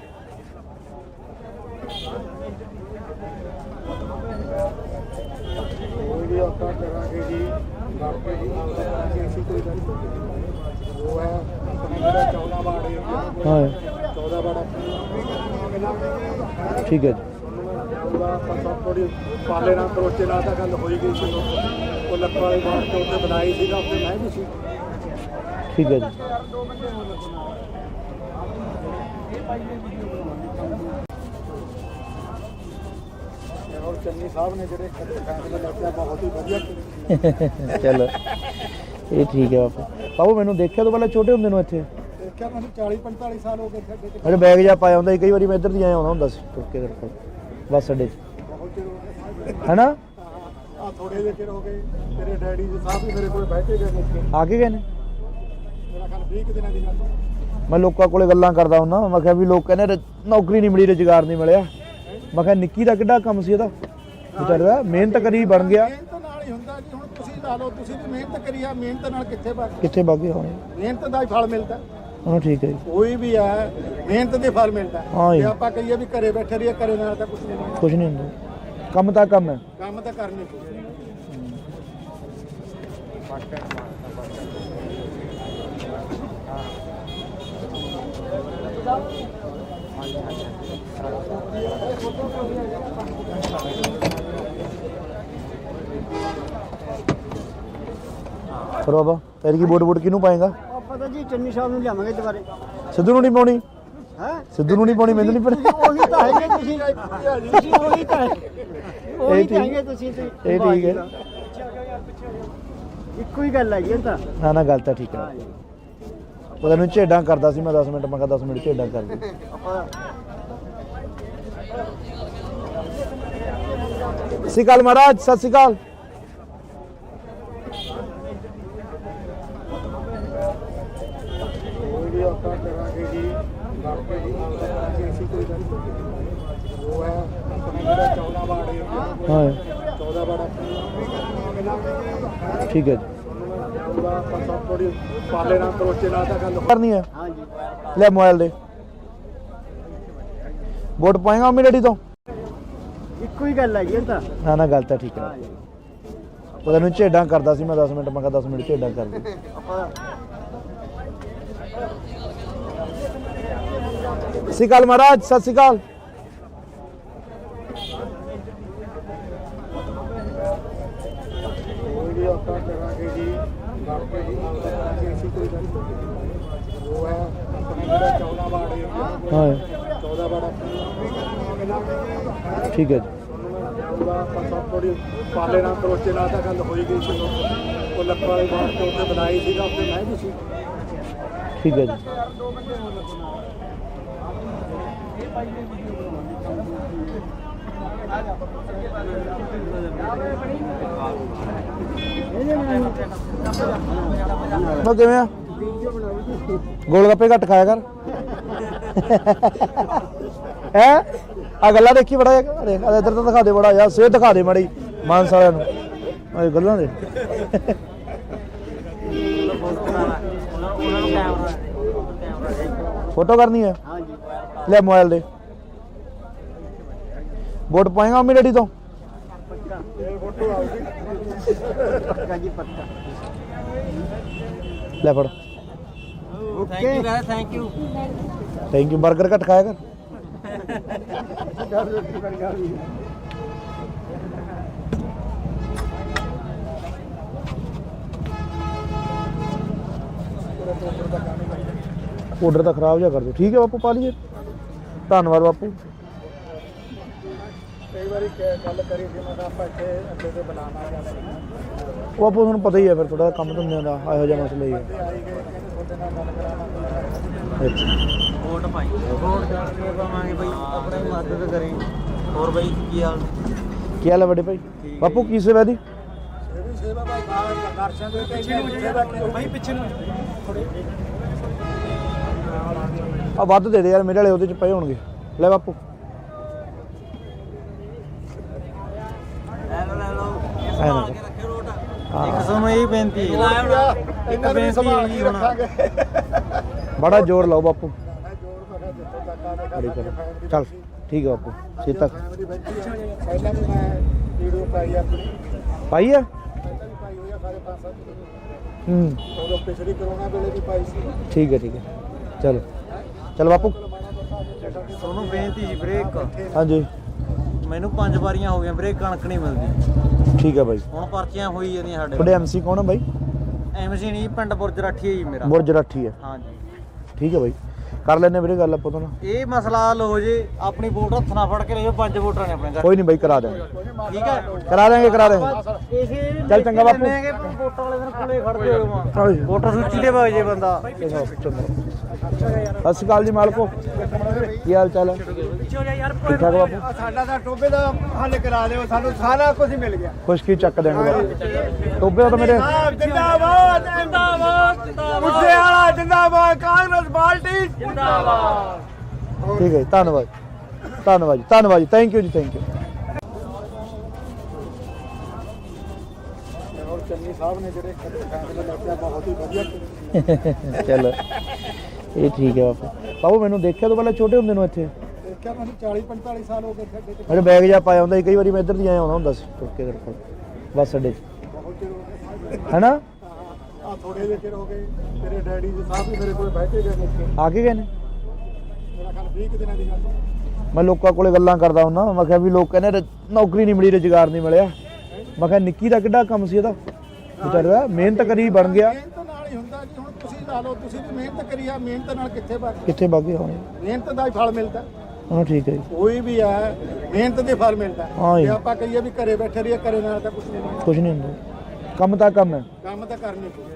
ਕੋਈ ਵੀ ਆਪਾਂ ਕਰਾਂਗੇ ਜੀ, ਬਾਕੀ ਜੀ ਕਰਾਂਗੇ ਅਸੀਂ ਕੋਈ ਗੱਲ ਨਹੀਂ। ਉਹ ਹੈ ਆਪਣੇ ਜਿਹੜਾ 14 ਵਾਰਡ ਏਰੀਆ, ਹਾਂ 14 ਵਾਰਡ ਠੀਕ ਹੈ ਜੀ। ਉਹਦਾ ਆਪਾਂ ਸਭ ਥੋੜੀ ਪਾਲੇ ਨਾਲ ਕਰੋਚੇ ਨਾਲ ਤਾਂ ਗੱਲ ਹੋਈ ਗਈ ਸੀ। ਉਹ ਲੱਖਾਂ ਵਾਲੀ ਬਾਤ ਤੇ ਉੱਥੇ ਬਣਾਈ ਸੀਗਾ, ਉੱਥੇ ਮੈਂ ਵੀ ਸੀ। ਠੀਕ ਹੈ ਜੀ। ਔਰ ਚੰਨੀ ਸਾਹਿਬ ਨੇ ਜਿਹੜੇ ਫੈਸਲੇ ਲਿਆ ਬਹੁਤ ਹੀ ਵਧੀਆ ਕੀਤੇ। ਚਲੋ ਇਹ ਠੀਕ ਹੈ ਬਾਪੂ। ਬਾਪੂ ਮੈਨੂੰ ਦੇਖਿਆ ਤੋਂ ਪਹਿਲਾਂ ਛੋਟੇ ਹੁੰਦੇ ਨੂੰ ਇੱਥੇ ਦੇਖਿਆ ਮੈਨੂੰ 40 45 ਸਾਲ ਹੋ ਗਏ ਖੱਡੇ ਤੇ ਮੇਰੇ ਬੈਗ ਜਾ ਪਾਇਆ ਹੁੰਦਾ ਸੀ, ਕਈ ਵਾਰੀ ਮੈਂ ਇੱਧਰ ਦੀ ਆਇਆ ਆਉਂਦਾ ਹੁੰਦਾ ਸੀ ਤੁਰ ਕੇ ਤੇਰੇ ਕੋਲ ਬੱਸ ਅੱਡੇ 'ਚ ਬਹੁਤ ਚਿਰ ਹੋ ਗਏ ਹੈਨਾ। ਆ ਥੋੜੇ ਜਿਹੇ ਚਿਰ ਹੋ ਗਏ ਤੇਰੇ ਡੈਡੀ ਜੀ ਸਾਹਿਬ ਵੀ ਮੇਰੇ ਕੋਲ ਬਹਿ ਕੇ ਗਏ ਨੇ ਆ ਕੇ ਗਏ ਨੇ। ਮੇਰਾ ਖਿਆਲ 20 ਕੁ ਦਿਨਾਂ ਦੀ ਗੱਲ ਮੈਂ ਲੋਕਾਂ ਕੋਲੇ ਗੱਲਾਂ ਕਰਦਾ ਹੁੰਦਾ, ਮੈਂ ਕਿਹਾ ਵੀ ਲੋਕ ਕਹਿੰਦੇ ਨੌਕਰੀ ਨਹੀਂ ਮਿਲੀ, ਰੁਜ਼ਗਾਰ ਨਹੀਂ ਮਿਲਿਆ। ਮੈਂ ਕਿਹਾ ਨਿੱਕੀ ਦਾ ਕਿੱਡਾ ਕੰਮ ਸੀ ਇਹਦਾ, ਵਿਚਾਰੇ ਦਾ ਮਿਹਨਤ ਕਰੀ ਬਣ ਗਿਆ। ਮਿਹਨਤ ਨਾਲ ਹੀ ਹੁੰਦਾ ਜੀ। ਹੁਣ ਤੁਸੀਂ ਲਾ ਲਓ, ਤੁਸੀਂ ਵੀ ਮਿਹਨਤ ਕਰੀ ਆ, ਮਿਹਨਤ ਨਾਲ ਕਿੱਥੇ ਬਾਕੀ ਹੋਣੇ। ਮਿਹਨਤ ਦਾ ਹੀ ਫਲ ਮਿਲਦਾ। ਹਾਂ ਠੀਕ ਹੈ ਜੀ। ਕੋਈ ਵੀ ਹੈ ਮਿਹਨਤ ਦੇ ਫਲ ਮਿਲਦਾ। ਹਾਂ ਜੀ। ਜੇ ਆਪਾਂ ਕਹੀਏ ਵੀ ਘਰੇ ਬੈਠੇ ਰਹੀਏ, ਘਰੇ ਨਾਲ ਤਾਂ ਕੁਝ ਨਹੀਂ ਹੁੰਦਾ। ਕੁਝ ਨਹੀਂ ਹੁੰਦਾ, ਕੰਮ ਤਾਂ ਕੰਮ ਹੈ। ਕੰਮ ਤਾਂ ਕਰਨੀ ਪਊ। ਫਿਰ ਬਾਬਾ ਤੇਰੀ ਕੀ ਵੋਟ ਕਿਹਨੂੰ ਪਾਏਗਾ? ਆਪਾਂ ਤਾਂ ਜੀ ਚੰਨੀ ਸਾਹਿਬ ਨੂੰ ਲਿਆਵਾਂਗੇ ਦੁਬਾਰੇ। ਸਿੱਧੂ ਨੂੰ ਨਹੀਂ ਪਾਉਣੀ? ਹੈ ਸਿੱਧੂ ਨੂੰ ਨਹੀਂ ਪਾਉਣੀ, ਮੈਨੂੰ ਨਹੀਂ ਪਤਾ। ਉਹੀ ਤਾਂ ਹੈਗੇ ਤੁਸੀਂ ਉਹੀ ਤਾਂ ਹੈਗੇ ਤੁਸੀਂ ਇਹ ਠੀਕ ਹੈ। ਇੱਕੋ ਹੀ ਗੱਲ ਹੈਗੀ ਇਹ ਤਾਂ। ਨਾ ਗੱਲ ਤਾਂ ਠੀਕ ਹੈ। ਉਹ ਤੈਨੂੰ ਝੇਡਾਂ ਕਰਦਾ ਸੀ ਮੈਂ 10 ਮਿੰਟ, ਮੈਂ ਕਿਹਾ 10 ਮਿੰਟ ਝੇਡਾਂ ਕਰ ਦੇ। ਸਤਿ ਸ਼੍ਰੀ ਅਕਾਲ ਮਹਾਰਾਜ, ਸਤਿ ਸ਼੍ਰੀ ਅਕਾਲ। ਕੋਈ ਵੀ ਆਪਾਂ ਕਰਾਂਗੇ ਜੀ, ਬਾਕੀ ਜੀ ਕਰਾਂਗੇ ਅਸੀਂ ਕੋਈ ਗੱਲ ਨਹੀਂ। ਉਹ ਹੈ ਆਪਣੇ ਜਿਹੜਾ 14 ਵਾਰਡ ਏਰੀਆ, ਹਾਂ 14 ਵਾਰਡ ਠੀਕ ਹੈ ਜੀ। ਉਹਦਾ ਆਪਾਂ ਸਭ ਥੋੜੀ ਪਾਲੇ ਨਾਲ ਕਰੋਚੇ ਨਾਲ ਤਾਂ ਗੱਲ ਕਰਨੀ ਹੈ। ਹਾਂਜੀ ਲੈ ਮੋਬਾਈਲ ਦੇ ਵੋਟ ਪਾਏਗਾ ਮੰਮੀ ਡੈਡੀ ਤੋਂ? ਇੱਕੋ ਹੀ ਗੱਲ ਹੈਗੀ ਇਹ ਤਾਂ। ਨਾ ਗੱਲ ਤਾਂ ਠੀਕ ਹੈ। ਉਹ ਤੈਨੂੰ ਝੇਡਾਂ ਕਰਦਾ ਸੀ ਮੈਂ 10 ਮਿੰਟ, ਮੈਂ ਕਿਹਾ 10 ਮਿੰਟ ਝੇਡਾਂ ਕਰ ਦੇ। ਸਤਿ ਸ਼੍ਰੀ ਅਕਾਲ ਮਹਾਰਾਜ, ਸਤਿ ਸ਼੍ਰੀ ਅਕਾਲ। ਕੋਈ ਵੀ ਆਪਾਂ ਕਰਾਂਗੇ ਜੀ, ਬਾਕੀ ਜੀ ਕਰਾਂਗੇ ਅਸੀਂ ਕੋਈ ਗੱਲ ਨਹੀਂ। ਉਹ ਹੈ ਆਪਣੇ ਜਿਹੜਾ 14 ਵਾਰਡ ਏਰੀਆ, ਹਾਂ 14 ਵਾਰਡ ਠੀਕ ਹੈ ਜੀ। ਉਹਦਾ ਆਪਾਂ ਸਭ ਥੋੜੀ ਪਾਲੇ ਨਾਲ ਕਰੋਚੇ ਨਾਲ ਤਾਂ ਗੱਲ ਹੋਈ ਗਈ ਸੀ। ਉਹ ਲੱਖਾਂ ਵਾਲੀ ਬਾਤ ਤੇ ਉੱਥੇ ਬਣਾਈ ਸੀਗਾ, ਉੱਥੇ ਮੈਂ ਵੀ ਸੀ। ਠੀਕ ਹੈ ਜੀ। ਮੈਂ ਕਿਵੇਂ ਆ? ਗੋਲ ਗੱਪੇ ਘੱਟ ਖਾਇਆ ਕਰ। ਹੈ ਆ ਗੱਲਾਂ ਦੇਖੀ ਬੜਾ ਦੇਖ ਇੱਧਰ ਤਾਂ ਦਿਖਾ ਦੇ ਬੜਾ ਯਾਰ ਸਿਹਤ ਦਿਖਾ ਦੇ ਮਾੜੀ ਮਾਨਸ ਵਾਲਿਆਂ ਨੂੰ ਆ ਗੱਲਾਂ ਦੇ ਫੋਟੋ ਕਰਨੀ ਹੈ ਲੈ ਮੋਬਾਈਲ ਦੇ ਵੋਟ ਪਾਏਗਾ ਮੰਮੀ ਡੈਡੀ ਤੋਂ ਲੈ ਫੜ ਥੈਂਕ ਯੂ ਥੈਂਕ ਯੂ 버ਗਰ ਘੱਟ ਖਾਇਆ ਕਰ ਆਰਡਰ ਤਾਂ ਖਰਾਬ ਜਾ ਕਰ ਦਿਓ ਠੀਕ ਹੈ ਬਾਪੂ ਪਾ ਲਈਏ ਧੰਨਵਾਦ ਬਾਪੂ ਕਈ ਵਾਰੀ ਗੱਲ ਕਰੀ ਸੀ ਮੈਂ ਆਪਾਂ ਇੱਥੇ ਅੱਗੇ ਤੇ ਬੁਲਾਣਾ ਜਾਂ ਉਹ ਬਾਪੂ ਤੁਹਾਨੂੰ ਪਤਾ ਹੀ ਹੈ ਫਿਰ ਥੋੜਾ ਕੰਮ ਧੰਦਿਆਂ ਦਾ ਇਹੋ ਜਿਹਾ ਮਸਲਾ ਹੀ ਹੈ ਆਈ ਗਏ ਤੁਹਾਡੇ ਨਾਲ ਗੱਲ ਕਰਾਉਣਾ ਅੱਛਾ ਵੋਟ ਪਾਈ ਵੋਟ ਕਰਕੇ ਪਾਵਾਂਗੇ ਬਈ ਆਪਣੀ ਮਦਦ ਕਰੇ ਹੋਰ ਬਈ ਕੀ ਹਾਲ ਕੀ ਹਾਲ ਹੈ ਵੱਡੇ ਭਾਈ ਬਾਪੂ ਕੀ ਸੇਵਾ ਦੀ ਸੇਵਾ ਭਾਈ ਦਰਸ਼ਨ ਦੇ ਕੇ ਭਾਈ ਪਿੱਛੇ ਨੂੰ ਆ ਵੱਧ ਦੇ ਦੇ ਯਾਰ ਮੇਰੇ ਵਾਲੇ ਉਹਦੇ ਚ ਪਏ ਹੋਣਗੇ ਲੈ ਬਾਪੂ ਲੈ ਲਓ ਇੱਕ ਸਾਨੂੰ ਇਹ ਬੇਨਤੀ ਇਹਨਾਂ ਨੂੰ ਸੰਭਾਲ ਕੇ ਰੱਖਾਂਗੇ ਬੜਾ ਜ਼ੋਰ ਲਾਓ ਬਾਪੂ ਜੋੜ ਮੈਂ ਜਿੱਥੋਂ ਤੱਕ ਆਵੇ ਬੜੀ ਕਰੋ ਚੱਲ ਠੀਕ ਹੈ ਬਾਪੂ ਛੇ ਤੱਕ ਪਹਿਲਾਂ ਵੀ ਮੈਂ ਵੀਡੀਓ ਪਾਈ ਆਪਣੀ ਪਾਈ ਆ ਪਹਿਲਾਂ ਵੀ ਪਾਈ ਹੋਈ ਆ ਸਾਰੇ 5-7 ਹੂੰ ਉਦੋਂ ਪਿਛਲੀ ਕਰੋਨਾ ਵੇਲੇ ਵੀ ਪਾਈ ਸੀ ਠੀਕ ਹੈ ਚਲੋ ਚਲ ਬਾਪੂ ਤੁਹਾਨੂੰ ਬੇਨਤੀ ਜੀ ਬ੍ਰੇਕ ਹਾਂਜੀ ਮੈਨੂੰ 5 ਵਾਰੀਆਂ ਹੋ ਗਈਆਂ ਬ੍ਰੇਕ ਕਣਕ ਨਹੀਂ ਮਿਲਦੀ ਠੀਕ ਹੈ ਬਾਈ ਹੁਣ ਪਰਚੀਆਂ ਹੋਈ ਜਾਂਦੀਆਂ ਸਾਡੇ ਤੁਹਾਡੇ ਐਮਸੀ ਕੌਣ ਹੈ ਬਾਈ ਐਮਸੀ ਨਹੀਂ ਪਿੰਡ ਬੁਰਜ ਰਾਠੀ ਹੈ ਜੀ ਮੇਰਾ ਬੁਰਜ ਰਾਠੀ ਹੈ ਹਾਂਜੀ ਠੀਕ ਹੈ ਬਾਈ ਕਰ ਲੈਣੇ ਵੀਰੇ ਗੱਲ ਆਪਾਂ ਤੋਂ ਨਾ ਇਹ ਮਸਲਾ ਹੱਲ ਹੋ ਜੇ ਆਪਣੀ ਵੋਟ ਹੱਥ ਨਾਲ ਫੜ ਕੇ ਲਿਓ 5 ਵੋਟਾਂ ਨੇ ਆਪਣੇ ਘਰ ਕੋਈ ਨਹੀਂ ਬਾਈ ਕਰਾ ਦੇਵਾਂਗੇ ਠੀਕ ਹੈ ਕਰਾ ਦੇਵਾਂਗੇ ਚੱਲ ਚੰਗਾ ਬਾਪੂ ਵੋਟਾਂ ਵਾਲੇ ਦਿਨ ਕੋਲੇ ਖੜਦੇ ਹੋ ਚਲੋ ਜੀ। ਵੋਟਰ ਸੂਚੀ ਦੇ ਵਗ ਜੇ ਬੰਦਾ ਸਤਿ ਸ਼੍ਰੀ ਅਕਾਲ ਜੀ ਮਾਲਕੋ ਕੀ ਹਾਲ ਚਾਲ ਹੈ ਠੀਕ ਠਾਕ ਬਾਪੂ ਸਾਡਾ ਤਾਂ ਟੋਬੇ ਦਾ ਹੱਲ ਕਰਾ ਦਿਓ ਸਾਨੂੰ ਸਾਰਾ ਕੁਝ ਮਿਲ ਗਿਆ ਖੁਸ਼ਕੀ ਚੱਕ ਦੇਣਗੇ ਬਾਪੂ ਟੋਬੇ ਤਾਂ ਮੇਰੇ ਜਿੰਦਾਬਾਦ ਜਿੰਦਾਬਾਦ ਮੁੱਦੇ ਵਾਲਾ ਜਿੰਦਾਬਾਦ ਕਾਂਗਰਸ ਪਾਰਟੀ ਜਿੰਦਾਬਾਦ ਠੀਕ ਹੈ ਜੀ, ਧੰਨਵਾਦ ਜੀ ਥੈਂਕ ਯੂ ਜੀ ਥੈਂਕ ਯੂ ਔਰ ਚੰਨੀ ਸਾਹਿਬ ਨੇ ਜਿਹੜੇ ਫੈਸਲੇ ਲਿਆ ਬਹੁਤ ਹੀ ਵਧੀਆ ਚਲੋ ਇਹ ਠੀਕ ਹੈ ਬਾਪੂ ਮੈਨੂੰ ਦੇਖਿਆ ਤੋਂ ਪਹਿਲਾਂ ਛੋਟੇ ਹੁੰਦੇ ਨੂੰ ਇੱਥੇ ਦੇਖਿਆ ਮੈਨੂੰ 40-45 ਸਾਲ ਹੋ ਗਏ ਖੱਡੇ ਤੇ ਮੇਰੇ ਬੈਗ ਜਾ ਪਾਇਆ ਹੁੰਦਾ ਸੀ ਕਈ ਵਾਰੀ ਮੈਂ ਇੱਧਰ ਦੀ ਆਇਆ ਹੁੰਦਾ ਸੀ ਤੁਰ ਕੇ ਤੇਰੇ ਕੋਲ ਬੱਸ ਅੱਡੇ 'ਚ ਬਹੁਤ ਚਿਰ ਹੋ ਗਏ ਹੈਨਾ ਆ ਥੋੜੇ ਜਿਹੇ ਚਿਰ ਹੋ ਗਏ ਤੇਰੇ ਡੈਡੀ ਜੀ ਸਾਹਿਬ ਵੀ ਮੇਰੇ ਕੋਲ ਬੈਠੇ ਗਏ ਨੇ ਆ ਕੇ ਗਏ ਨੇ ਮੇਰਾ ਖਿਆਲ 20 ਦਿਨਾਂ ਦੀ ਗੱਲ ਮੈਂ ਲੋਕਾਂ ਕੋਲੇ ਗੱਲਾਂ ਕਰਦਾ ਹੁੰਦਾ ਮੈਂ ਕਿਹਾ ਵੀ ਲੋਕ ਕਹਿੰਦੇ ਨੌਕਰੀ ਨਹੀਂ ਮਿਲੀ ਰੁਜ਼ਗਾਰ ਨਹੀਂ ਮਿਲਿਆ ਮੈਂ ਕਿਹਾ ਨਿੱਕੀ ਦਾ ਕਿੱਡਾ ਕੰਮ ਸੀ ਇਹਦਾ ਵਿਚਾਰਾ ਮਿਹਨਤ ਕਰੀ ਬਣ ਗਿਆ ਮਿਹਨਤ ਨਾਲ ਹੀ ਹੁੰਦਾ ਜੀ ਹੁਣ ਤੁਸੀਂ ਲਾ ਲਓ ਤੁਸੀਂ ਵੀ ਮਿਹਨਤ ਕਰੀ ਆ ਮਿਹਨਤ ਨਾਲ ਕਿੱਥੇ ਬਣ ਕਿੱਥੇ ਬਾਗੇ ਹਾਂ ਮਿਹਨਤ ਦਾ ਹੀ ਫਲ ਮਿਲਦਾ ਹਾਂ ਠੀਕ ਹੈ ਜੀ ਕੋਈ ਵੀ ਹੈ ਮਿਹਨਤ ਦੇ ਫਲ ਮਿਲਦਾ ਹਾਂ ਜੀ। ਜੇ ਆਪਾਂ ਕਹੀਏ ਵੀ ਘਰੇ ਬੈਠੇ ਰਹੀਏ ਘਰੇ ਨਾਲ ਤਾਂ ਕੁਝ ਨਹੀਂ ਹੁੰਦਾ ਕੁਝ ਨਹੀਂ ਹੁੰਦਾ ਕੰਮ ਤਾਂ ਕੰਮ ਹੈ ਕੰਮ ਤਾਂ ਕਰਨੀ ਪਊ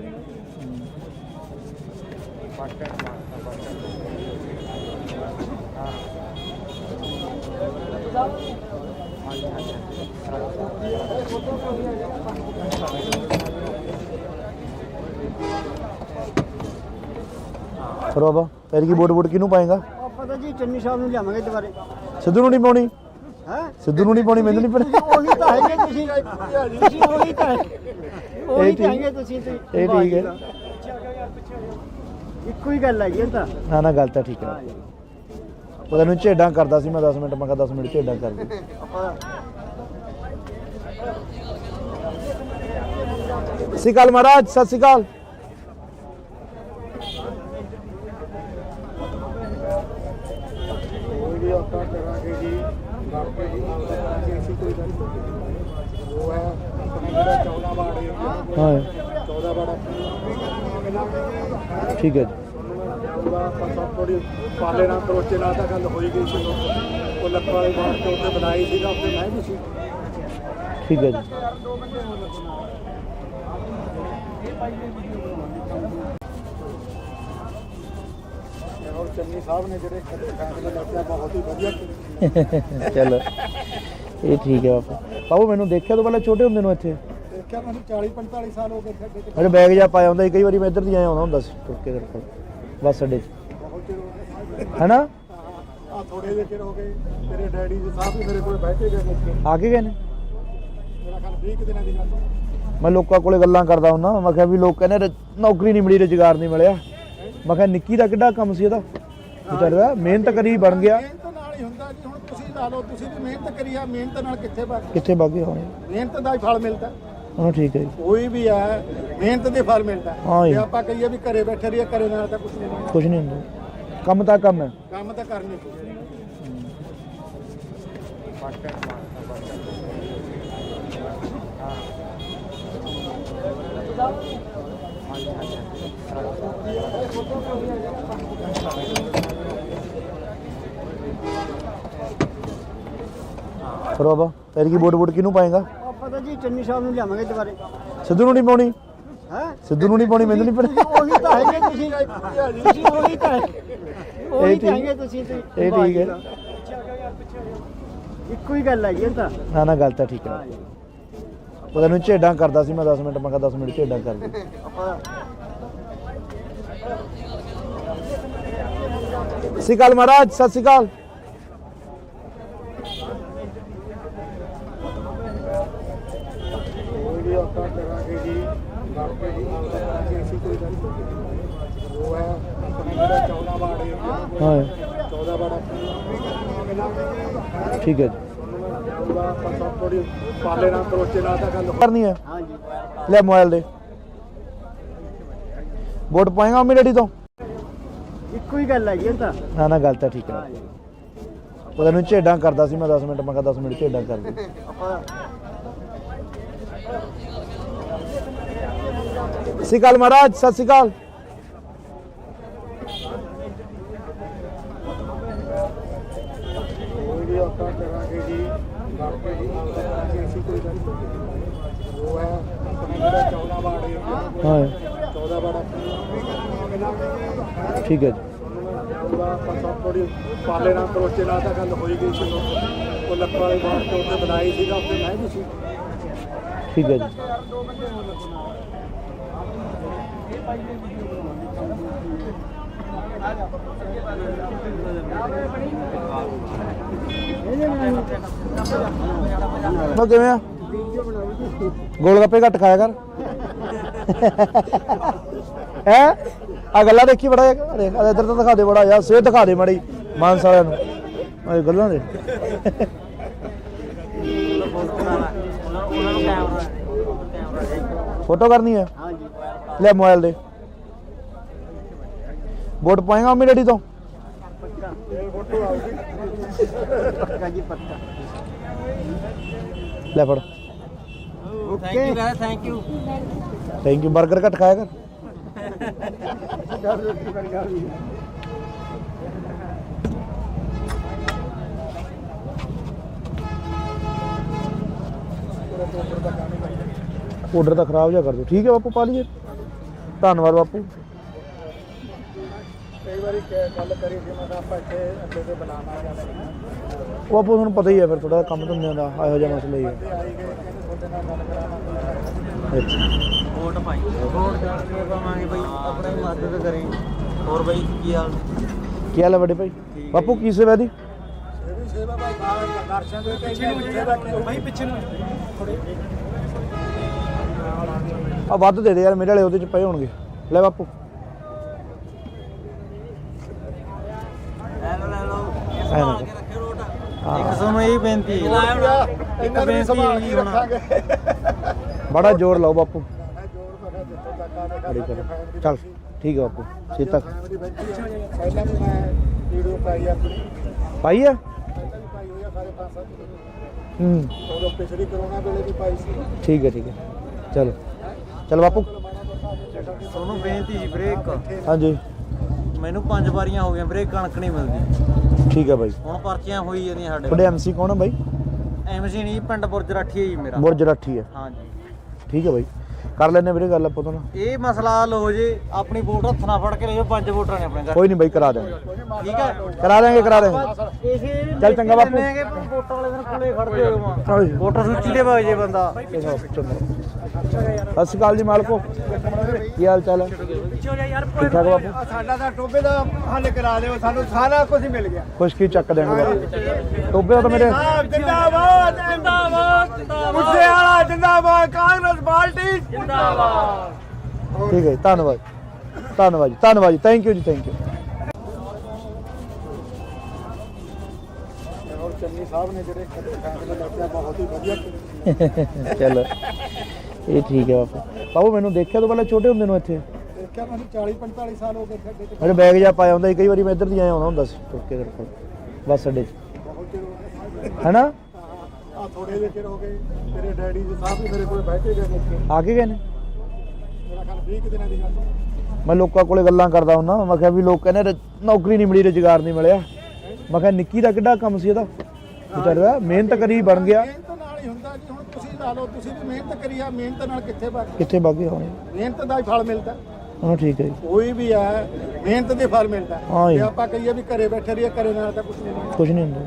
ਫਿਰ ਬਾਬਾ ਫਿਰ ਕੀ ਵੋਟ ਕਿਹਨੂੰ ਪਾਏਗਾ ਆਪਾਂ ਤਾਂ ਜੀ ਚੰਨੀ ਸਾਹਿਬ ਨੂੰ ਲਿਆਵਾਂਗੇ ਦੁਬਾਰੇ ਸਿੱਧੂ ਨੂੰ ਨਹੀਂ ਪਾਉਣੀ ਹੈ ਸਿੱਧੂ ਨੂੰ ਨਹੀਂ ਪਾਉਣੀ ਮੈਨੂੰ ਨਹੀਂ ਪਤਾ ਉਹੀ ਤਾਂ ਹੈਗੇ ਤੁਸੀਂ ਉਹੀ ਤਾਂ ਉਹੀ ਤਾਂ ਹੈਗੇ ਤੁਸੀਂ ਇਹ ਠੀਕ ਹੈ ਇੱਕੋ ਹੀ ਗੱਲ ਹੈਗੀ ਤਾਂ ਨਾ ਗੱਲ ਤਾਂ ਠੀਕ ਹੈ ਉਹ ਤੈਨੂੰ ਝੇਡਾਂ ਕਰਦਾ ਸੀ ਮੈਂ 10 ਮਿੰਟ ਮੈਂ ਕਿਹਾ 10 ਮਿੰਟ ਝੇਡਾਂ ਕਰ ਦੇ ਸਤਿ ਸ਼੍ਰੀ ਅਕਾਲ ਮਹਾਰਾਜ ਸਤਿ ਸ਼੍ਰੀ ਅਕਾਲ ਕੋਈ ਵੀ ਆਪਾਂ ਕਰਾਂਗੇ ਜੀ ਬਾਕੀ ਜੀ ਅਸੀਂ ਕੋਈ ਗੱਲ ਨਹੀਂ ਉਹ ਹੈ ਆਪਣਾ ਜਿਹੜਾ 14 ਵਾਰਡ ਏਰੀਆ ਹਾਂ 14 ਵਾਰਡ ਠੀਕ ਹੈ ਜੀ ਪੂਰਾ ਆਪਾਂ ਸਭ ਥੋੜੀ ਪਾਲੇ ਨਾਲ ਕਰੋਚੇ ਨਾਲ ਤਾਂ ਗੱਲ ਹੋਈ ਗਈ ਸੀ ਉਹ ਲੱਖਾਂ ਵਾਲੇ ਬਾਹਰ ਤੋਂ ਉੱਤੇ ਬਣਾਈ ਸੀ ਤਾਂ ਉੱਤੇ ਮੈਂ ਵੀ ਸੀ ਠੀਕ ਹੈ ਜੀ ਔਰ ਚੰਨੀ ਸਾਹਿਬ ਨੇ ਜਿਹੜੇ ਫੈਸਲੇ ਲਿਆ ਬਹੁਤ ਹੀ ਵਧੀਆ ਚਲੋ ਇਹ ਠੀਕ ਹੈ ਬਾਪੂ ਮੈਨੂੰ ਦੇਖਿਆ ਤੋਂ ਪਹਿਲਾਂ ਛੋਟੇ ਹੁੰਦੇ ਨੂੰ ਇੱਥੇ ਦੇਖਿਆ ਮੈਨੂੰ 40-45 ਸਾਲ ਹੋ ਗਏ ਖੱਡੇ ਤੇ ਮੇਰੇ ਬੈਗ ਜਾ ਪਾਇਆ ਹੁੰਦਾ ਸੀ ਕਈ ਵਾਰੀ ਮੈਂ ਇੱਧਰ ਦੀ ਆਇਆ ਹੁੰਦਾ ਸੀ ਤੁਰ ਕੇ ਤੇਰੇ ਕੋਲ ਬੱਸ ਅੱਡੇ 'ਚ ਬਹੁਤ ਚਿਰ ਹੋ ਗਏ ਹੈਨਾ ਆ ਆ ਥੋੜੇ ਜਿਹੇ ਚਿਰ ਹੋ ਗਏ ਤੇਰੇ ਡੈਡੀ ਦੇ ਸਾਹਿਬ ਵੀ ਮੇਰੇ ਕੋਲ ਬਹਿ ਕੇ ਗਏ ਮੌਕੇ ਆ ਕੇ ਗਏ ਨੇ? ਮੇਰਾ ਖਿਆਲ 20 ਕੁ ਦਿਨਾਂ ਦੀ ਗੱਲ ਹੈ। ਮੈਂ ਲੋਕਾਂ ਕੋਲੇ ਗੱਲਾਂ ਕਰਦਾ ਹੁੰਦਾ, ਮੈਂ ਕਿਹਾ ਵੀ ਲੋਕ ਕਹਿੰਦੇ ਨੌਕਰੀ ਨਹੀਂ ਮਿਲੀ, ਰੁਜ਼ਗਾਰ ਨਹੀਂ ਮਿਲਿਆ। ਮੈਂ ਕਿਹਾ ਨਿੱਕੀ ਦਾ ਕਿੱਡਾ ਕੰਮ ਸੀ ਇਹਦਾ, ਵਿਚਾਰੇ ਦਾ ਮਿਹਨਤ ਕਰੀ ਬਣ ਗਿਆ। ਮਿਹਨਤ ਨਾਲ ਹੀ ਹੁੰਦਾ ਜੀ। ਹੁਣ ਤੁਸੀਂ ਲਾ ਲਓ, ਤੁਸੀਂ ਵੀ ਮਿਹਨਤ ਕਰੀ ਆ, ਮਿਹਨਤ ਨਾਲ ਕਿੱਥੇ ਬਣ ਕਿੱਥੇ ਬਾਗੇ ਹੋਣੇ ਮਿਹਨਤ ਦਾ ਹੀ ਫਲ ਮਿਲਦਾ। ਹਾਂ ਠੀਕ ਹੈ ਜੀ। ਕੋਈ ਵੀ ਹੈ ਮਿਹਨਤ ਦੇ ਫਲ ਮਿਲਦਾ। ਹਾਂ ਜੀ। ਜੇ ਆਪਾਂ ਕਹੀਏ ਵੀ ਘਰੇ ਬੈਠੇ ਰਹੀਏ, ਘਰੇ ਨਾਲ ਤਾਂ ਕੁਝ ਨਹੀਂ ਬਣਦਾ। ਕੁਝ ਨਹੀਂ ਹੁੰਦਾ, ਕੰਮ ਤਾਂ ਕੰਮ ਹੈ। ਕੰਮ ਤਾਂ ਕਰਨੀ ਪਊ। ਫਿਰ ਬਾਬਾ ਤੇਰੀ ਕੀ ਵੋਟ ਕਿਹਨੂੰ ਪਾਏਗਾ? ਪਤਾ ਜੀ ਚੰਨੀ ਸਾਹਿਬ ਨੂੰ ਲਿਆਵਾਂਗੇ ਦੁਬਾਰੇ। ਸਿੱਧੂ ਨੂੰ ਨਹੀਂ ਪਾਉਣੀ? ਹੈ ਸਿੱਧੂ ਨੂੰ ਨਹੀਂ ਪਾਉਣੀ, ਮੈਨੂੰ ਨਹੀਂ ਪਤਾ। ਉਹੀ ਤਾਂ ਹੈਗੇ ਤੁਸੀਂ ਉਹੀ ਤਾਂ ਉਹੀ ਤਾਂ ਹੈਗੇ ਤੁਸੀਂ ਤੇ ਇਹ ਠੀਕ ਹੈ। ਇੱਕੋ ਹੀ ਗੱਲ ਹੈ ਜੀ ਇਹ ਤਾਂ। ਨਾ ਨਾ ਗੱਲ ਤਾਂ ਠੀਕ ਹੈ। ਉਹ ਤੈਨੂੰ ਝੇਡਾਂ ਕਰਦਾ ਸੀ ਮੈਂ 10 ਮਿੰਟ, ਮੈਂ ਕਿਹਾ 10 ਮਿੰਟ ਝੇਡਾਂ ਕਰ ਦੇ। ਸਤਿ ਸ਼੍ਰੀ ਅਕਾਲ ਮਹਾਰਾਜ, ਸਤਿ ਸ਼੍ਰੀ ਅਕਾਲ। ਕੋਈ ਆਪਾਂ ਕਰਾਂਗੇ ਜੀ, ਬਾਕੀ ਜੀ ਕਰਾਂਗੇ ਅਸੀਂ ਕੋਈ ਗੱਲ ਨਹੀਂ। ਉਹ ਹੈ ਆਪਣੇ ਜਿਹੜਾ 14 ਵਾਰਡ ਹੈ, ਹਾਂ 14 ਵਾਰਡ ਠੀਕ ਹੈ ਜੀ। ਉਹਦਾ ਆਪਾਂ ਥੋੜੀ ਪਾਲੇ ਨਾਲ ਕਰੋਚੇ ਨਾਲ ਤਾਂ ਗੱਲ ਕਰਨੀ ਹੈ? ਹਾਂ ਜੀ ਲੈ ਮੋਬਾਈਲ ਦੇ। ਵੋਟ ਪਾਏਗਾ ਮੰਮੀ ਡੈਡੀ ਤੋਂ? ਇੱਕੋ ਹੀ ਗੱਲ ਹੈ ਜੀ ਇਹ ਤਾਂ। ਨਾ ਨਾ ਗੱਲ ਤਾਂ ਠੀਕ ਹੈ। ਉਹ ਤੈਨੂੰ ਝੇਡਾਂ ਕਰਦਾ ਸੀ ਮੈਂ 10 ਮਿੰਟ, ਮੈਂ ਕਿਹਾ 10 ਮਿੰਟ ਝੇਡਾਂ ਕਰ ਦੇ। ਸਤਿ ਸ਼੍ਰੀ ਅਕਾਲ ਮਹਾਰਾਜ, ਸਤਿ ਸ਼੍ਰੀ ਅਕਾਲ। ਕੋਈ ਵੀ ਆਪਾਂ ਕਰਾਂਗੇ ਜੀ, ਬਾਕੀ ਜੀ ਕਰਾਂਗੇ ਅਸੀਂ ਕੋਈ ਗੱਲ ਨਹੀਂ। ਉਹ ਹੈ ਆਪਣੇ ਜਿਹੜਾ 14 ਵਾਰਡ ਹੈ, ਹਾਂ 14 ਵਾਰਡ ਠੀਕ ਹੈ ਜੀ। ਉਹਦਾ ਆਪਾਂ ਥੋੜੀ ਪਾਲੇ ਨਾਲ ਕਰੋਚੇ ਨਾਲ ਤਾਂ ਗੱਲ ਹੋਈ ਗਈ ਸੀ। ਉਹ ਲੱਕੜ ਵਾਲੇ ਬਾਹਰ ਤੋਂ ਉੱਤੇ ਬਣਾਈ ਸੀਗਾ, ਉੱਤੇ ਮੈਂ ਵੀ ਸੀ। ਠੀਕ ਹੈ ਜੀ। ਮੈਂ ਕਿਵੇਂ ਆ? ਗੋਲ ਗੱਪੇ ਘੱਟ ਖਾਇਆ ਕਰ। ਹੈ ਆ ਗੱਲਾਂ ਦੇਖੀ ਬੜਾ ਇੱਧਰ ਤਾਂ ਦਿਖਾ ਦੇ ਬੜਾ ਯਾਰ, ਸਿਹਤ ਦਿਖਾ ਦੇ ਮਾੜੀ ਮਾਨਸ ਵਾਲਿਆਂ ਨੂੰ ਆ ਗੱਲਾਂ ਦੇ। ਫੋਟੋ ਕਰਨੀ ਹੈ? ਹਾਂ ਜੀ ਲੈ ਮੋਬਾਈਲ ਦੇ। ਵੋਟ ਪਾਏਗਾ ਮੰਮੀ ਡੈਡੀ ਤੋਂ? ਪੱਕਾ ਜੀ ਪੱਕਾ। ਲੈ ਫੜ। Okay thank you. Thank you. Burger ਘੱਟ ਖਾਇਆ ਕਰ। ਆਰਡਰ ਤਾਂ ਖਰਾਬ ਜਿਹਾ ਕਰ ਦਿਓ। ਠੀਕ ਹੈ ਬਾਪੂ, ਪਾ ਲਈਏ। ਧੰਨਵਾਦ ਬਾਪੂ। ਕਈ ਵਾਰੀ ਗੱਲ ਕਰੀ ਸੀ ਮੈਂ ਆਪਾਂ ਇੱਥੇ ਅੱਡੇ ਤੇ ਬਣਾਵਾਂਗੇ। ਉਹ ਬਾਪੂ ਤੁਹਾਨੂੰ ਪਤਾ ਹੀ ਹੈ ਫਿਰ ਥੋੜਾ ਕੰਮ ਧੰਦਿਆਂ ਦਾ ਇਹੋ ਜਿਹਾ ਮਸਲਾ ਹੀ ਹੈ। ਆਈ ਗਏ ਕਹਿੰਦੇ ਤੁਹਾਡੇ ਨਾਲ ਗੱਲ ਕਰਾਵਾਂਗੇ। ਅੱਛਾ ਵੋਟ ਪਾਈ ਵੋਟ ਜਾਣ ਪਾਵਾਂਗੇ ਬਈ, ਆਪਣੀ ਮਦਦ ਕਰੇ। ਹੋਰ ਬਈ ਕੀ ਹਾਲ? ਕੀ ਹਾਲ ਹੈ ਵੱਡੇ ਭਾਈ? ਬਾਪੂ ਕੀ ਸੇਵਾ ਦੀ? ਇਹ ਵੀ ਸੇਵਾ ਭਾਈ ਦਰਸ਼ਨ ਦੇ ਪਿੱਛੇ ਨੂੰ ਭਾਈ ਪਿੱਛੇ ਨੂੰ ਆ ਵੱਧ ਦੇ ਦੇ ਯਾਰ, ਮੇਰੇ ਵਾਲੇ ਉਹਦੇ ਚ ਪਏ ਹੋਣਗੇ। ਲੈ ਬਾਪੂ। ਲੈ ਲਓ ਇੱਕ ਸਾਨੂੰ ਇਹ ਬੇਨਤੀ ਹੈ, ਇਹਨਾਂ ਨੂੰ ਸੰਭਾਲ ਕੇ ਰੱਖਾਂਗੇ। ਬੜਾ ਜ਼ੋਰ ਲਾਓ ਬਾਪੂ। ਜੋੜ ਮੈਂ ਜਿੱਥੋਂ ਤੱਕ ਆਨੇ ਬੜੀ ਕਰ ਚੱਲ ਠੀਕ ਹੈ ਬਾਪੂ। ਛੇਤੀ ਤੱਕ ਪਹਿਲਾਂ ਵੀ ਮੈਂ ਵੀਡੀਓ ਪਾਈ ਆਪਣੀ, ਪਾਈ ਹੈ। ਪਹਿਲਾਂ ਵੀ ਪਾਈ ਹੋਈ ਆ ਸਾਰੇ 5-7 ਹੂੰ ਉਦੋਂ ਪਿਛਲੀ ਕਰੋਨਾ ਵੇਲੇ ਵੀ ਪਾਈ ਸੀ। ਠੀਕ ਹੈ ਠੀਕ ਹੈ। ਚਲੋ ਚਲ ਬਾਪੂ। ਤੁਹਾਨੂੰ ਬੇਨਤੀ ਜੀ ਬ੍ਰੇਕ। ਹਾਂਜੀ ਮੈਨੂੰ 5 ਵਾਰੀਆਂ ਹੋ ਗਈਆਂ ਬ੍ਰੇਕ, ਕਣਕ ਨਹੀਂ ਮਿਲਦੀ। ਠੀਕ ਹੈ ਬਾਈ। ਹੁਣ ਪਰਚੀਆਂ ਹੋਈ ਜਾਂਦੀਆਂ ਸਾਡੇ ਤੁਹਾਡੇ ਐਮਸੀ ਕੌਣ ਹੈ ਬਾਈ? ਐਮਸੀ ਨਹੀਂ, ਪਿੰਡ ਬੁਰਜ ਰਾਠੀ ਹੈ ਜੀ ਮੇਰਾ। ਬੁਰਜ ਰਾਠੀ ਹੈ। ਹਾਂ ਜੀ ਠੀਕ ਹੈ ਬਾਈ, ਕਰ ਲੈਣੇ ਵੀਰੇ ਗੱਲ ਆਪਾਂ ਤੋਂ ਨਾ। ਇਹ ਮਸਲਾ ਹੱਲ ਹੋ ਜੇ, ਆਪਣੀ ਵੋਟ ਹੱਥ ਨਾਲ ਫੜ ਕੇ ਲਿਓ। 5 ਵੋਟਰਾਂ ਨੇ ਆਪਣੇ ਘਰ। ਕੋਈ ਨਹੀਂ ਬਾਈ, ਕਰਾ ਦੇਵਾਂਗੇ। ਠੀਕ ਹੈ ਕਰਾ ਦੇਵਾਂਗੇ। ਇਹ ਚੱਲ ਚੰਗਾ ਬਾਪੂ। ਵੋਟਾਂ ਵਾਲੇ ਦਿਨ ਕੋਲੇ ਖੜਦੇ ਹੋ ਹਾਂਜੀ। ਵੋਟਰ ਸੂਚੀ ਦੇ ਵਗ ਜੇ ਬੰਦਾ। ਚੰਗਾ। ਸਤਿ ਸ਼੍ਰੀ ਅਕਾਲ ਜੀ ਮਾਲਕੋ, ਕੀ ਹਾਲ ਚਾਲ ਹੈ? ਠੀਕ ਠਾਕ ਬਾਪੂ। ਸਾਡਾ ਤਾਂ ਟੋਬੇ ਦਾ ਹੱਲ ਕਰਾ ਦਿਓ, ਸਾਨੂੰ ਸਾਰਾ ਕੁਝ ਮਿਲ ਗਿਆ। ਖੁਸ਼ਕੀ ਚੱਕ ਦੇਣਗੇ ਬਾਪੂ। ਟੋਬੇ ਤਾਂ ਮੇਰੇ ਜਿੰਦਾਬਾਦ ਜਿੰਦਾਬਾਦ ਮੁੱਸੇ ਵਾਲਾ ਜਿੰਦਾਬਾਦ, ਕਾਂਗਰਸ ਪਾਰਟੀ ਜਿੰਦਾਬਾਦ। ਠੀਕ ਹੈ ਜੀ, ਧੰਨਵਾਦ ਧੰਨਵਾਦ ਜੀ, ਧੰਨਵਾਦ ਜੀ, ਥੈਂਕ ਯੂ ਜੀ, ਥੈਂਕ ਯੂ। ਔਰ ਚੰਨੀ ਸਾਹਿਬ ਨੇ ਜਿਹੜੇ ਫੈਸਲੇ ਲਿਆ ਬਹੁਤ ਹੀ ਵਧੀਆ। ਚਲੋ ਇਹ ਠੀਕ ਹੈ ਬਾਪੂ। ਬਾਪੂ ਮੈਨੂੰ ਦੇਖਿਆ ਤੋਂ ਪਹਿਲਾਂ ਛੋਟੇ ਹੁੰਦੇ ਨੂੰ ਇੱਥੇ ਦੇਖਿਆ ਮੈਨੂੰ 40-45 ਸਾਲ ਹੋ ਗਏ ਸਾਡੇ ਮੇਰੇ ਬੈਗ ਜਾ ਪਾਇਆ ਹੁੰਦਾ ਸੀ, ਕਈ ਵਾਰੀ ਮੈਂ ਇੱਧਰ ਦੀ ਆਇਆ ਆਉਂਦਾ ਹੁੰਦਾ ਸੀ ਤੁਰ ਕੇ ਕੋਲ ਬੱਸ ਅੱਡੇ 'ਚ, ਬਹੁਤ ਚਿਰ ਹੋ ਗਏ ਹੈਨਾ? ਆ ਥੋੜੇ ਜਿਹੇ ਚਿਰ ਹੋ ਗਏ। ਤੇਰੇ ਡੈਡੀ ਜੀ ਸਾਹਿਬ ਵੀ ਮੇਰੇ ਕੋਲ ਬੈਠੇ ਗਏ ਨੇ, ਆ ਕੇ ਗਏ ਨੇ। ਮੇਰਾ ਖਿਆਲ 20 ਕੁ ਦਿਨਾਂ ਦੀ ਗੱਲ। ਮੈਂ ਲੋਕਾਂ ਕੋਲੇ ਗੱਲਾਂ ਕਰਦਾ ਹੁੰਦਾ, ਮੈਂ ਕਿਹਾ ਵੀ ਲੋਕ ਕਹਿੰਦੇ ਨੌਕਰੀ ਨਹੀਂ ਮਿਲੀ, ਰੁਜ਼ਗਾਰ ਨਹੀਂ ਮਿਲਿਆ। ਮੈਂ ਕਿਹਾ ਨਿੱਕੀ ਦਾ ਕਿੱਡਾ ਕੰਮ ਸੀ ਇਹਦਾ, ਵਿਚਾਰਾ ਮਿਹਨਤ ਕਰੀ ਬਣ ਗਿਆ। ਮਿਹਨਤ ਨਾਲ ਹੀ ਹੁੰਦਾ ਜੀ। ਹੁਣ ਤੁਸੀਂ ਲਾ ਲਓ, ਤੁਸੀਂ ਵੀ ਮਿਹਨਤ ਕਰੀ ਆ, ਮਿਹਨਤ ਨਾਲ ਕਿੱਥੇ ਵਗ ਕਿੱਥੇ ਬਾਗੇ ਹੋਣੇ। ਮਿਹਨਤ ਦਾ ਹੀ ਫਲ ਮਿਲਦਾ। ਹਾਂ ਠੀਕ ਹੈ ਜੀ, ਕੋਈ ਵੀ ਹੈ ਮਿਹਨਤ ਦੇ ਫਲ ਮਿਲਦਾ। ਹਾਂ ਜੀ। ਜੇ ਆਪਾਂ ਕਹੀਏ ਵੀ ਘਰੇ ਬੈਠੇ ਰਹੀਏ, ਘਰੇ ਨਾਲ ਤਾਂ ਕੁਝ ਨਹੀਂ ਹੁੰਦਾ। ਕੁਝ ਨਹੀਂ ਹੁੰਦਾ,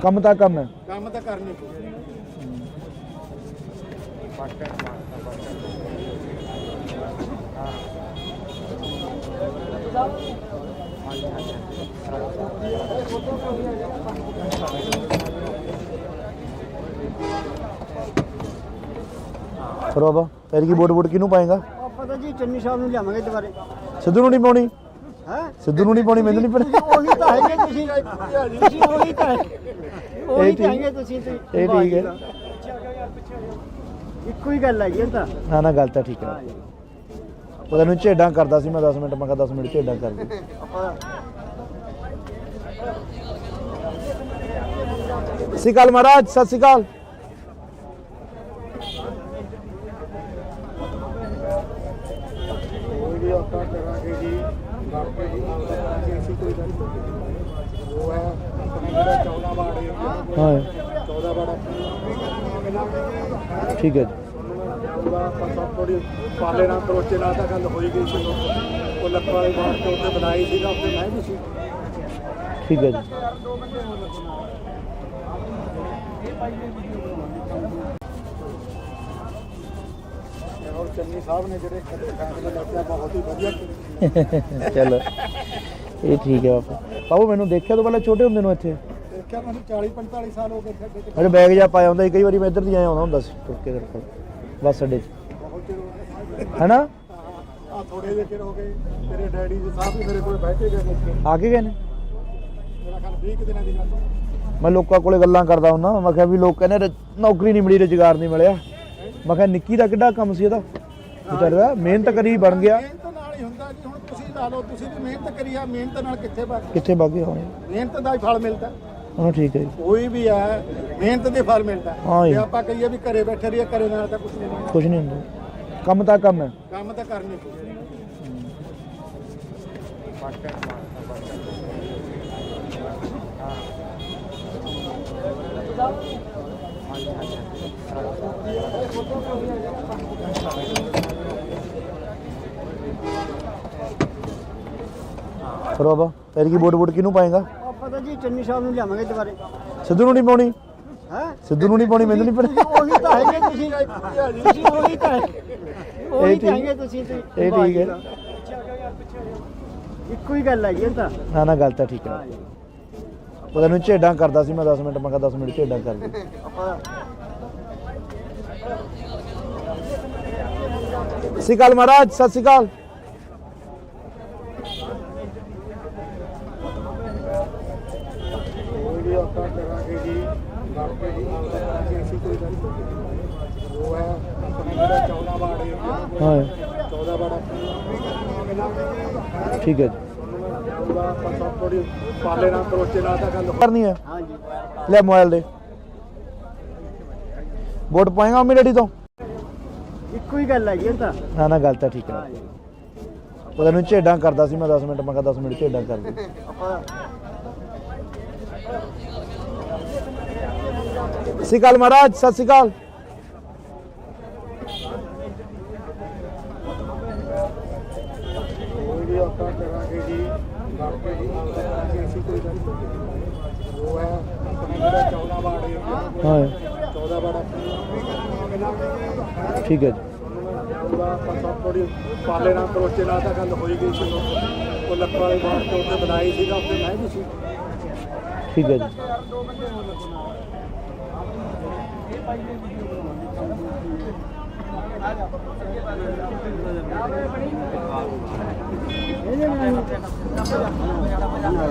ਕੰਮ ਤਾਂ ਕੰਮ ਹੈ। ਕੰਮ ਤਾਂ ਕਰਨੀ ਪਊ। ਫਿਰ ਬਾਬਾ ਪੈਰ ਕੀ ਵੋਟ ਕਿਹਨੂੰ ਪਾਏਗਾ? ਪਤਾ ਜੀ ਚੰਨੀ ਸਾਹਿਬ ਨੂੰ ਲਿਆਵਾਂਗੇ ਦੁਬਾਰੇ। ਸਿੱਧੂ ਨੂੰ ਨਹੀਂ ਪਾਉਣੀ? ਹੈ ਸਿੱਧੂ ਨੂੰ ਨਹੀਂ ਪਾਉਣੀ, ਮੈਨੂੰ ਨਹੀਂ ਪਾਉਣੀ। ਉਹੀ ਤਾਂ ਹੈਗੇ ਤੁਸੀਂ ਉਹੀ ਤਾਂ ਉਹੀ ਤਾਂ ਹੈਗੇ ਤੁਸੀਂ। ਇਹ ਠੀਕ ਹੈ, ਇੱਕੋ ਹੀ ਗੱਲ ਹੈਗੀ ਤਾਂ। ਨਾ ਨਾ ਗੱਲ ਤਾਂ ਠੀਕ ਹੈ। ਉਹਦਾ ਨੂੰ ਝੇਡਾਂ ਕਰਦਾ ਸੀ ਮੈਂ 10 ਮਿੰਟ, ਮੈਂ ਕਿਹਾ 10 ਮਿੰਟ ਝੇਡਾਂ ਕਰ ਦੇ। ਸਤਿ ਸ਼੍ਰੀ ਅਕਾਲ ਮਹਾਰਾਜ, ਸਤਿ ਸ਼੍ਰੀ ਅਕਾਲ। ਵੀ ਆਪਾਂ ਕਰਾਂਗੇ ਜੀ, ਬਾਕੀ ਜੀ ਅਸੀਂ ਕੋਈ ਗੱਲ ਨਹੀਂ। ਉਹ ਹੈ ਜਿਹੜਾ 14 ਵਾਰਡ ਹਾਂ 14 ਵਾਰਡ ਠੀਕ ਹੈ ਜੀ, ਉਹਦਾ ਆਪਾਂ ਥੋੜੀ ਪਾਲੇ ਨਾਲ ਕਰੋਚੇ ਨਾਲ ਤਾਂ ਗੱਲ ਹੋਈ ਗਈ ਸੀ। ਉਹ ਲੱਖਾਂ ਵਾਲੇ ਬਾਹਰ ਤੋਂ ਉੱਤੇ ਬਣਾਈ ਸੀ ਤਾਂ ਉੱਤੇ ਮੈਂ ਵੀ ਸੀ। ਠੀਕ ਹੈ ਜੀ। ਔਰ ਚੰਨੀ ਸਾਹਿਬ ਨੇ ਜਿਹੜੇ ਫੈਸਲੇ ਲਿਆ ਬਹੁਤ ਹੀ ਵਧੀਆ। ਚਲੋ ਇਹ ਠੀਕ ਹੈ ਬਾਪੂ। ਬਾਪੂ ਮੈਨੂੰ ਦੇਖਿਆ ਤੋਂ ਪਹਿਲਾਂ ਛੋਟੇ ਹੁੰਦੇ ਨੂੰ ਇੱਥੇ ਦੇਖਿਆ ਮੈਨੂੰ 40-45 ਸਾਲ ਹੋ ਗਏ ਸਾਡੇ। ਮੇਰੇ ਬੈਗ ਜਾ ਪਾਇਆ ਹੁੰਦਾ ਸੀ, ਕਈ ਵਾਰੀ ਮੈਂ ਇੱਧਰ ਦੀ ਆਇਆ ਆਉਂਦਾ ਹੁੰਦਾ ਸੀ ਤੁਰ ਕੇ ਕੋਲ ਬੱਸ ਅੱਡੇ 'ਚ, ਬਹੁਤ ਚਿਰ ਹੋ ਗਏ। ਹੈਨਾ? ਆ ਥੋੜੇ ਜਿਹੇ ਚਿਰ ਹੋ ਗਏ। ਤੇਰੇ ਡੈਡੀ ਜੀ ਸਾਹਿਬ ਵੀ ਮੇਰੇ ਕੋਲ ਬੈਠੇ ਗਏ ਨੇ, ਆ ਕੇ ਗਏ ਨੇ। ਮੇਰਾ ਖਿਆਲ 20 ਕੁ ਦਿਨਾਂ ਦੀ ਗੱਲ। ਮੈਂ ਲੋਕਾਂ ਕੋਲੇ ਗੱਲਾਂ ਕਰਦਾ ਹੁੰਦਾ, ਮੈਂ ਕਿਹਾ ਵੀ ਲੋਕ ਕਹਿੰਦੇ ਨੌਕਰੀ ਨਹੀਂ ਮਿਲੀ, ਰੁਜ਼ਗਾਰ ਨਹੀਂ ਮਿਲਿਆ। ਮੈਂ ਕਿਹਾ ਨਿੱਕੀ ਦਾ ਕਿੱਡਾ ਕੰਮ ਸੀ ਇਹਦਾ, ਵਿਚਾਰਾ ਮਿਹਨਤ ਕਰੀ ਬਣ ਗਿਆ। ਮਿਹਨਤ ਨਾਲ ਹੀ ਹੁੰਦਾ ਜੀ। ਹੁਣ ਤੁਸੀਂ ਲਾ ਲਓ, ਤੁਸੀਂ ਵੀ ਮਿਹਨਤ ਕਰੀ ਆ, ਮਿਹਨਤ ਨਾਲ ਕਿੱਥੇ ਵਗ ਕਿੱਥੇ ਬਾਗੇ ਹੋਣੇ। ਮਿਹਨਤ ਦਾ ਹੀ ਫਲ ਮਿਲਦਾ। ਹਾਂ ਠੀਕ ਹੈ ਜੀ, ਕੋਈ ਵੀ ਹੈ ਮਿਹਨਤ ਦੇ ਫਲ ਮਿਲਦਾ। ਹਾਂ ਜੀ। ਜੇ ਆਪਾਂ ਕਹੀਏ ਵੀ ਘਰੇ ਬੈਠੇ ਰਹੀਏ, ਘਰੇ ਨਾਲ ਤਾਂ ਕੁਝ ਨਹੀਂ ਹੁੰਦਾ। ਕੁਝ ਨਹੀਂ ਹੁੰਦਾ, ਕੰਮ ਤਾਂ ਕੰਮ ਹੈ। ਕੰਮ ਤਾਂ ਕਰਨੀ ਪਊ। ਫਿਰ ਬਾਬਾ ਪੈਰ ਕੀ ਵੋਟ ਕਿਹਨੂੰ ਪਾਏਗਾ? ਪਤਾ ਜੀ ਚੰਨੀ ਸਾਹਿਬ ਨੂੰ ਲਿਆਵਾਂਗੇ ਦੁਬਾਰੇ। ਸਿੱਧੂ ਨੂੰ ਨਹੀਂ ਪਾਉਣੀ? ਹੈ ਸਿੱਧੂ ਨੂੰ ਨਹੀਂ ਪਾਉਣੀ, ਮੈਨੂੰ ਨਹੀਂ ਪਾਉਣੀ। ਉਹੀ ਤਾਂ ਹੈਗੇ ਤੁਸੀਂ ਉਹੀ ਤਾਂ ਉਹੀ ਤਾਂ ਹੈਗੇ ਤੁਸੀਂ। ਇਹ ਠੀਕ ਹੈ, ਇੱਕੋ ਹੀ ਗੱਲ ਹੈਗੀ ਤਾਂ। ਨਾ ਨਾ ਗੱਲ ਤਾਂ ਠੀਕ ਹੈ। ਉਹਦਾ ਨੂੰ ਝੇਡਾਂ ਕਰਦਾ ਸੀ ਮੈਂ 10 ਮਿੰਟ, ਮੈਂ ਕਿਹਾ 10 ਮਿੰਟ ਝੇਡਾਂ ਕਰ ਦੇ। ਸਤਿ ਸ਼੍ਰੀ ਅਕਾਲ ਮਹਾਰਾਜ, ਸਤਿ ਸ਼੍ਰੀ ਅਕਾਲ। ਵੀ ਆਪਾਂ ਕਰਾਂਗੇ ਜੀ, ਬਾਕੀ ਜੀ ਅਸੀਂ ਕੋਈ ਗੱਲ ਨਹੀਂ। ਉਹ ਹੈ ਜਿਹੜਾ 14 ਵਾਰਡ ਹਾਂ 14 ਵਾਰਡ ਠੀਕ ਹੈ ਜੀ, ਉਹਦਾ ਆਪਾਂ ਥੋੜੀ ਪਾਲੇ ਨਾਲ ਕਰੋਚੇ ਨਾਲ ਤਾਂ ਗੱਲ ਕਰਨੀ ਹੈ। ਹਾਂਜੀ। ਲੈ ਮੋਬਾਈਲ ਦੇ ਵੋਟ ਪਾਏਗਾ ਮੰਮੀ ਡੈਡੀ ਤੋਂ? ਇੱਕੋ ਹੀ ਗੱਲ ਹੈਗੀ ਤਾਂ। ਨਾ ਨਾ ਗੱਲ ਤਾਂ ਠੀਕ ਹੈ। ਉਹਦਾ ਨੂੰ ਝੇਡਾਂ ਕਰਦਾ ਸੀ ਮੈਂ 10 ਮਿੰਟ, ਮੈਂ ਕਿਹਾ 10 ਮਿੰਟ ਝੇਡਾਂ ਕਰ ਦੇ। ਸਤਿ ਸ਼੍ਰੀ ਅਕਾਲ ਮਹਾਰਾਜ, ਸਤਿ ਸ਼੍ਰੀ ਅਕਾਲ। ਵੀ ਆਪਾਂ ਕਰਾਂਗੇ ਜੀ, ਬਾਕੀ ਜੀ ਅਸੀਂ ਕੋਈ ਗੱਲ ਨਹੀਂ। ਉਹ ਹੈ ਜਿਹੜਾ 14 ਵਾਰਡ ਹਾਂ 14 ਵਾਰਡ ਠੀਕ ਹੈ ਜੀ, ਪਰ ਸਭ ਥੋੜੀ ਪਾਲੇ ਨਾਲ ਕਰੋਚੇ ਨਾਲ ਤਾਂ ਗੱਲ ਹੋਈ ਗਈ ਸੀ ਉਹ ਲੱਕੜ ਵਾਲੀ ਬਾਤ ਤੇ ਉੱਤੇ ਬਣਾਈ ਸੀਗਾ ਉੱਤੇ ਮੈਂ ਵੀ ਸੀ ਠੀਕ ਹੈ ਜੀ।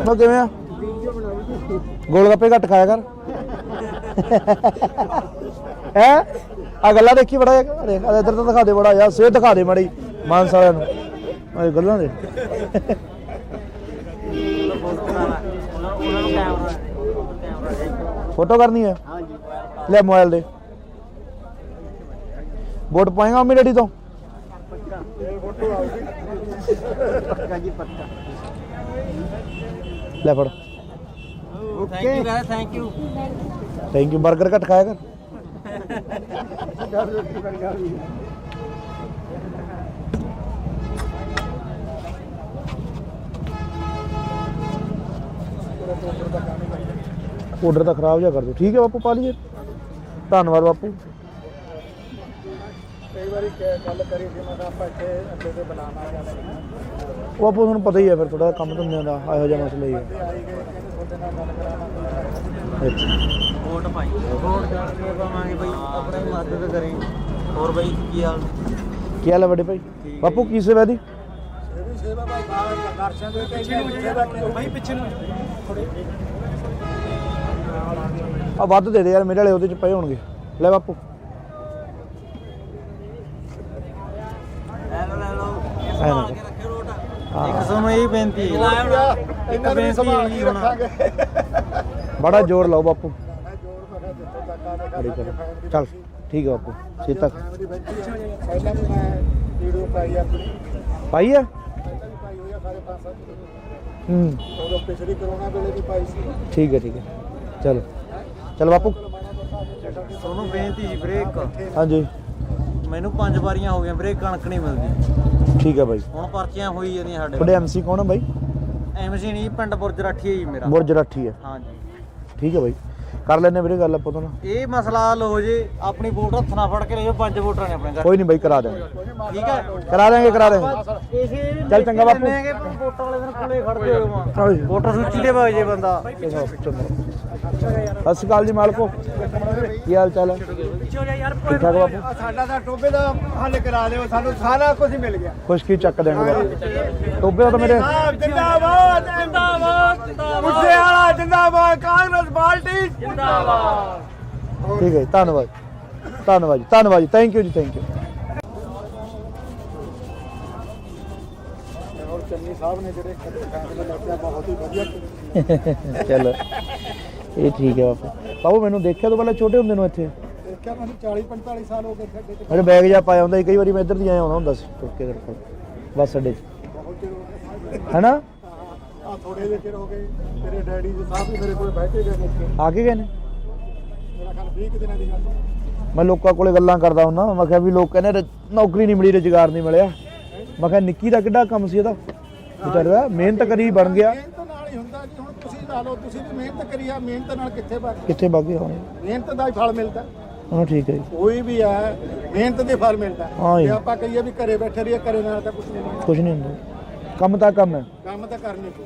ਉਹ ਕਿਵੇਂ ਆ ਗੋਲ ਗੱਪੇ ਘੱਟ ਖਾਇਆ ਕਰ ਹੈ ਆ ਗੱਲਾਂ ਦੇਖੀ ਬੜਾ ਇੱਧਰ ਤਾਂ ਦਿਖਾ ਦੇ ਬੜਾ ਯਾਰ ਸਿਹਤ ਦਿਖਾ ਦੇ ਮਾੜੀ ਮਾਨਸ ਵਾਲਿਆਂ ਨੂੰ ਇਹ ਗੱਲਾਂ ਦੇ ਫੋਟੋ ਕਰਨੀ ਹੈ ਲੈ ਮੋਬਾਈਲ ਦੇ ਵੋਟ ਪਾਏਗਾ ਮੰਮੀ ਡੈਡੀ ਤੋਂ ਲੈ ਫੜ ਥੈਂਕ ਯੂ ਥੈਂਕ ਯੂ 버ਗਰ ਘੱਟ ਖਾਇਆ ਕਰ ਆਰਡਰ ਤਾਂ ਖਰਾਬ ਜਿਹਾ ਕਰ ਦਿਓ ਠੀਕ ਹੈ ਬਾਪੂ ਪਾ ਲਈਏ ਧੰਨਵਾਦ ਬਾਪੂ ਕਈ ਵਾਰੀ ਗੱਲ ਕਰੀ ਸੀ ਮੈਂ ਆਪਾਂ ਇੱਥੇ ਅੱਡੇ ਤੇ ਬਣਾਉਣਾ ਗੱਲ ਉਹ ਬਾਪੂ ਤੁਹਾਨੂੰ ਪਤਾ ਹੀ ਹੈ ਫਿਰ ਥੋੜਾ ਕੰਮ ਧੰਦਿਆਂ ਦਾ ਇਹੋ ਜਿਹਾ ਮਸਲਾ ਹੀ ਹੈ ਆਈ ਗਏ ਕਹਿੰਦੇ ਤੁਹਾਡੇ ਨਾਲ ਗੱਲ ਕਰਾਉਣਾ ਅੱਛਾ ਵੋਟ ਪਾਈ ਵੋਟ ਕਰਕੇ ਪਾਵਾਂਗੇ ਬਈ ਆਪਣੀ ਮਦਦ ਕਰੇ ਹੋਰ ਬਈ ਕੀ ਹਾਲ ਕੀ ਹਾਲ ਹੈ ਵੱਡੇ ਭਾਈ ਬਾਪੂ ਕੀ ਸੇਵਾ ਦੀ ਇਹ ਵੀ ਸੇਵਾ ਭਾਈ ਦਰਸ਼ਨ ਦੇ ਕੇ ਸੇਵਾ ਕੀ ਭਾਈ ਪਿੱਛੇ ਨੂੰ ਆ ਵੱਧ ਦੇ ਦੇ ਯਾਰ ਮੇਰੇ ਵਾਲੇ ਉਹਦੇ ਚ ਪਏ ਹੋਣਗੇ ਲੈ ਬਾਪੂ ਲੈ ਲਓ ਇੱਕ ਸਾਨੂੰ ਇਹ ਬੇਨਤੀ ਹੈ ਇਹਨਾਂ ਨੂੰ ਸੰਭਾਲ ਕੇ ਰੱਖਾਂਗੇ ਬੜਾ ਜ਼ੋਰ ਲਾਓ ਬਾਪੂ ਮੈਂ ਜੋਰ ਮਗਾ ਜਿੱਥੇ ਤੱਕ ਆ ਬੜੀ ਕਰੋ ਚੱਲ ਠੀਕ ਹੈ ਬਾਪੂ ਸੀਤਾ ਪਹਿਲਾਂ ਵੀ ਮੈਂ ਵੀਡੀਓ ਪਾਈ ਆਪਣੀ ਪਾਈ ਆ ਪਹਿਲਾਂ ਵੀ ਪਾਈ ਹੋਈ ਆ ਸਾਰੇ 5-7 ਹੂੰ ਉਦੋਂ ਪਿਛਲੀ ਕਰੋਨਾ ਵੇਲੇ ਵੀ ਪਾਈ ਸੀ ਠੀਕ ਹੈ ਚਲੋ ਚਲ ਬਾਪੂ ਤੁਹਾਨੂੰ ਬੇਨਤੀ ਜੀ ਬ੍ਰੇਕ ਹਾਂਜੀ ਮੈਨੂੰ 5 ਵਾਰੀਆਂ ਹੋ ਗਈਆਂ ਬ੍ਰੇਕ ਕਣਕ ਨਹੀਂ ਮਿਲਦੀ ਠੀਕ ਹੈ ਬਾਈ ਹੁਣ ਪਰਚੀਆਂ ਹੋਈ ਜਾਂਦੀਆਂ ਸਾਡੇ ਤੁਹਾਡੇ ਐਮਸੀ ਕੌਣ ਹੈ ਬਾਈ ਐਮਸੀ ਨਹੀਂ ਪਿੰਡ ਬੁਰਜ ਰਾਠੀ ਹੈ ਜੀ ਮੇਰਾ ਬੁਰਜ ਰਾਠੀ ਹੈ ਹਾਂਜੀ ਠੀਕ ਹੈ ਬਾਈ ਕਰ ਲੈਣੇ ਵੀਰੇ ਗੱਲ ਆਪਾਂ ਤੋਂ ਨਾ ਇਹ ਮਸਲਾ ਹੱਲ ਹੋ ਜੇ ਆਪਣੀ ਵੋਟ ਹੱਥ ਨਾਲ ਫੜ ਕੇ ਲੈ ਜਾਓ 5 ਵੋਟਰਾਂ ਨੇ ਆਪਣੇ ਘਰ ਕੋਈ ਨਹੀਂ ਬਾਈ ਕਰਾ ਦੇਵਾਂਗੇ ਠੀਕ ਹੈ ਕਰਾ ਦੇਵਾਂਗੇ ਇਸੇ ਚੱਲ ਚੰਗਾ ਬਾਪੂ। ਵੋਟਾਂ ਵਾਲੇ ਦਿਨ ਕੋਲੇ ਖੜਦੇ ਹੋ ਹਾਂਜੀ। ਵੋਟਰ ਸੂਚੀ ਦੇ ਵਗ ਜੇ ਬੰਦਾ ਸਤਿ ਸ਼੍ਰੀ ਅਕਾਲ ਜੀ ਮਾਲਕੋ ਕੀ ਹਾਲ ਚਾਲ ਹੈ ਠੀਕ ਠਾਕ ਬਾਪੂ ਸਾਡਾ ਤਾਂ ਟੋਬੇ ਦਾ ਹੱਲ ਕਰਾ ਦਿਓ ਸਾਨੂੰ ਸਾਰਾ ਕੁਝ ਮਿਲ ਗਿਆ ਖੁਸ਼ਕੀ ਚੱਕ ਦੇਣਗੇ ਬਾਪੂ ਟੋਬੇ ਦਾ ਤਾਂ ਮੇਰੇ ਜਿੰਦਾਬਾਦ ਜਿੰਦਾਬਾਦ ਮੁੱਦੇ ਵਾਲਾ ਜਿੰਦਾਬਾਦ ਕਾਂਗਰਸ ਪਾਰਟੀ ਜਿੰਦਾਬਾਦ ਠੀਕ ਹੈ ਜੀ, ਧੰਨਵਾਦ ਜੀ ਥੈਂਕ ਯੂ ਜੀ ਥੈਂਕ ਯੂ ਔਰ ਚੰਨੀ ਸਾਹਿਬ ਨੇ ਜਿਹੜੇ ਫੈਸਲੇ ਲਿਆ ਬਹੁਤ ਹੀ ਵਧੀਆ ਚਲੋ ਇਹ ਠੀਕ ਹੈ ਬਾਪੂ ਮੈਨੂੰ ਦੇਖਿਆ ਤੋਂ ਪਹਿਲਾਂ ਛੋਟੇ ਹੁੰਦੇ ਨੂੰ ਇੱਥੇ ਦੇਖਿਆ ਮੈਨੂੰ 40-45 ਸਾਲ ਹੋ ਗਏ ਖੱਡੇ ਤੇ ਮੇਰੇ ਬੈਗ ਜਾ ਪਾਇਆ ਹੁੰਦਾ ਸੀ ਕਈ ਵਾਰੀ ਮੈਂ ਇੱਧਰ ਦੀ ਆਇਆ ਹੁੰਦਾ ਸੀ ਤੁਰ ਕੇ ਤੇਰੇ ਕੋਲ ਬੱਸ ਅੱਡੇ 'ਚ ਬਹੁਤ ਚਿਰ ਹੋ ਗਿਆ ਹੈਨਾ ਆ ਥੋੜੇ ਜਿਹੇ ਚਿਰ ਹੋ ਗਏ ਤੇਰੇ ਡੈਡੀ ਜੀ ਸਾਹਿਬ ਵੀ ਮੇਰੇ ਕੋਲ ਬਹਿ ਕੇ ਗਏ ਨੇ ਇੱਥੇ। ਆ ਕੇ ਗਏ ਨੇ ਮੇਰਾ ਖਿਆਲ 20 ਕੁ ਦਿਨਾਂ ਦੀ ਗੱਲ ਮੈਂ ਲੋਕਾਂ ਕੋਲੇ ਗੱਲਾਂ ਕਰਦਾ ਹੁੰਦਾ ਮੈਂ ਕਿਹਾ ਵੀ ਲੋਕ ਕਹਿੰਦੇ ਨੌਕਰੀ ਨਹੀਂ ਮਿਲੀ ਰੁਜ਼ਗਾਰ ਨਹੀਂ ਮਿਲਿਆ ਮੈਂ ਕਿਹਾ ਨਿੱਕੀ ਦਾ ਕਿੱਡਾ ਕੰਮ ਸੀ ਇਹਦਾ ਵਿਚਾਰਾ ਮਿਹਨਤ ਕਰੀ ਬਣ ਗਿਆ ਮਿਹਨਤ ਨਾਲ ਹੀ ਹੁੰਦਾ ਜੀ ਹੁਣ ਤੁਸੀਂ ਲਾ ਲਓ ਤੁਸੀਂ ਵੀ ਮਿਹਨਤ ਕਰੀ ਆ ਮਿਹਨਤ ਨਾਲ ਕਿੱਥੇ ਬਣ ਕਿੱਥੇ ਵਗ ਗਏ ਹੁਣ ਮਿਹਨਤ ਦਾ ਹੀ ਫਲ ਮਿਲਦਾ ਹਾਂ ਠੀਕ ਹੈ ਜੀ ਕੋਈ ਵੀ ਹੈ ਮਿਹਨਤ ਦੇ ਫਲ ਮਿਲਦਾ ਹਾਂ ਜੀ। ਜੇ ਆਪਾਂ ਕਹੀਏ ਵੀ ਘਰੇ ਬੈਠੇ ਰਹੀਏ ਘਰੇ ਨਾਲ ਤਾਂ ਕੁਝ ਨਹੀਂ ਹੁੰਦਾ। ਕੁਝ ਨਹੀਂ ਹੁੰਦਾ ਕੰਮ ਤਾਂ ਕੰਮ ਹੈ ਕੰਮ ਤਾਂ ਕਰਨੀ ਪਊ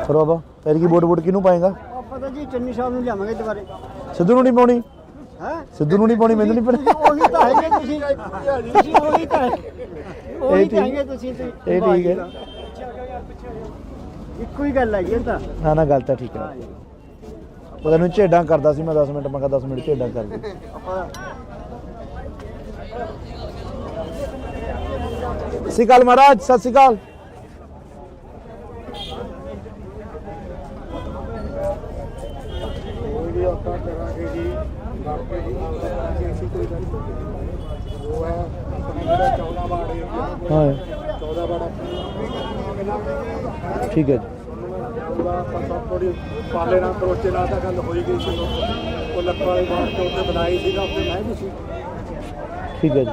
ਫਿਰ ਬਾਬਾ ਤੇਰੀ ਕੀ ਵੋਟ ਕਿਹਨੂੰ ਪਾਏਗਾ ਆਪਾਂ ਤਾਂ ਜੀ ਚੰਨੀ ਸਾਹਿਬ ਨੂੰ ਲਿਆਵਾਂਗੇ ਦੁਬਾਰੇ ਸਿੱਧੂ ਨੂੰ ਨਹੀਂ ਪਾਉਣੀ ਹੈ ਸਿੱਧੂ ਨੂੰ ਨਹੀਂ ਪਾਉਣੀ ਮੈਨੂੰ ਨਹੀਂ ਪਾਉਣੀ ਉਹੀ ਤਾਂ ਹੈਗੇ ਤੁਸੀਂ ਉਹੀ ਤਾਂ ਉਹੀ ਠੀਕ- ਤਾਂ ਹੈਗੇ ਤੁਸੀਂ ਇਹ ਠੀਕ ਹੈ ਇੱਕੋ ਹੀ ਗੱਲ ਹੈ ਜੀ ਇਹ ਤਾਂ ਨਾ ਗੱਲ ਤਾਂ ਠੀਕ ਹੈ ਉਹ ਤੈਨੂੰ ਝੇਡਾਂ ਕਰਦਾ ਸੀ ਮੈਂ 10 ਮਿੰਟ ਮੈਂ ਕਿਹਾ 10 ਮਿੰਟ ਝੇਡਾਂ ਕਰ ਦੇ ਸਤਿ ਸ਼੍ਰੀ ਅਕਾਲ ਮਹਾਰਾਜ ਸਤਿ ਸ਼੍ਰੀ ਅਕਾਲ ਕੋਈ ਵੀ ਆਪਾਂ ਕਰਾਂਗੇ ਜੀ ਬਾਕੀ ਜੀ ਕਰਾਂਗੇ ਅਸੀਂ ਕੋਈ ਗੱਲ ਨਹੀਂ ਉਹ ਹੈ ਜਿਹੜਾ 14 ਵਾਰਡ ਏਰੀਆ ਹਾਂ 14 ਵਾਰਡ ਠੀਕ ਹੈ ਜੀ ਉਹਦਾ ਆਪਾਂ ਥੋੜੀ ਪਾਲੇ ਨਾਲ ਕਰੋਚੇ ਨਾਲ ਤਾਂ ਗੱਲ ਹੋਈ ਗਈ ਸੀ ਉਹ ਲੱਕੜ ਵਾਲੀ ਬਾਤ ਤੇ ਉੱਤੇ ਬਣਾਈ ਸੀਗਾ ਉੱਤੇ ਮੈਂ ਵੀ ਸੀ ਠੀਕ ਹੈ ਜੀ।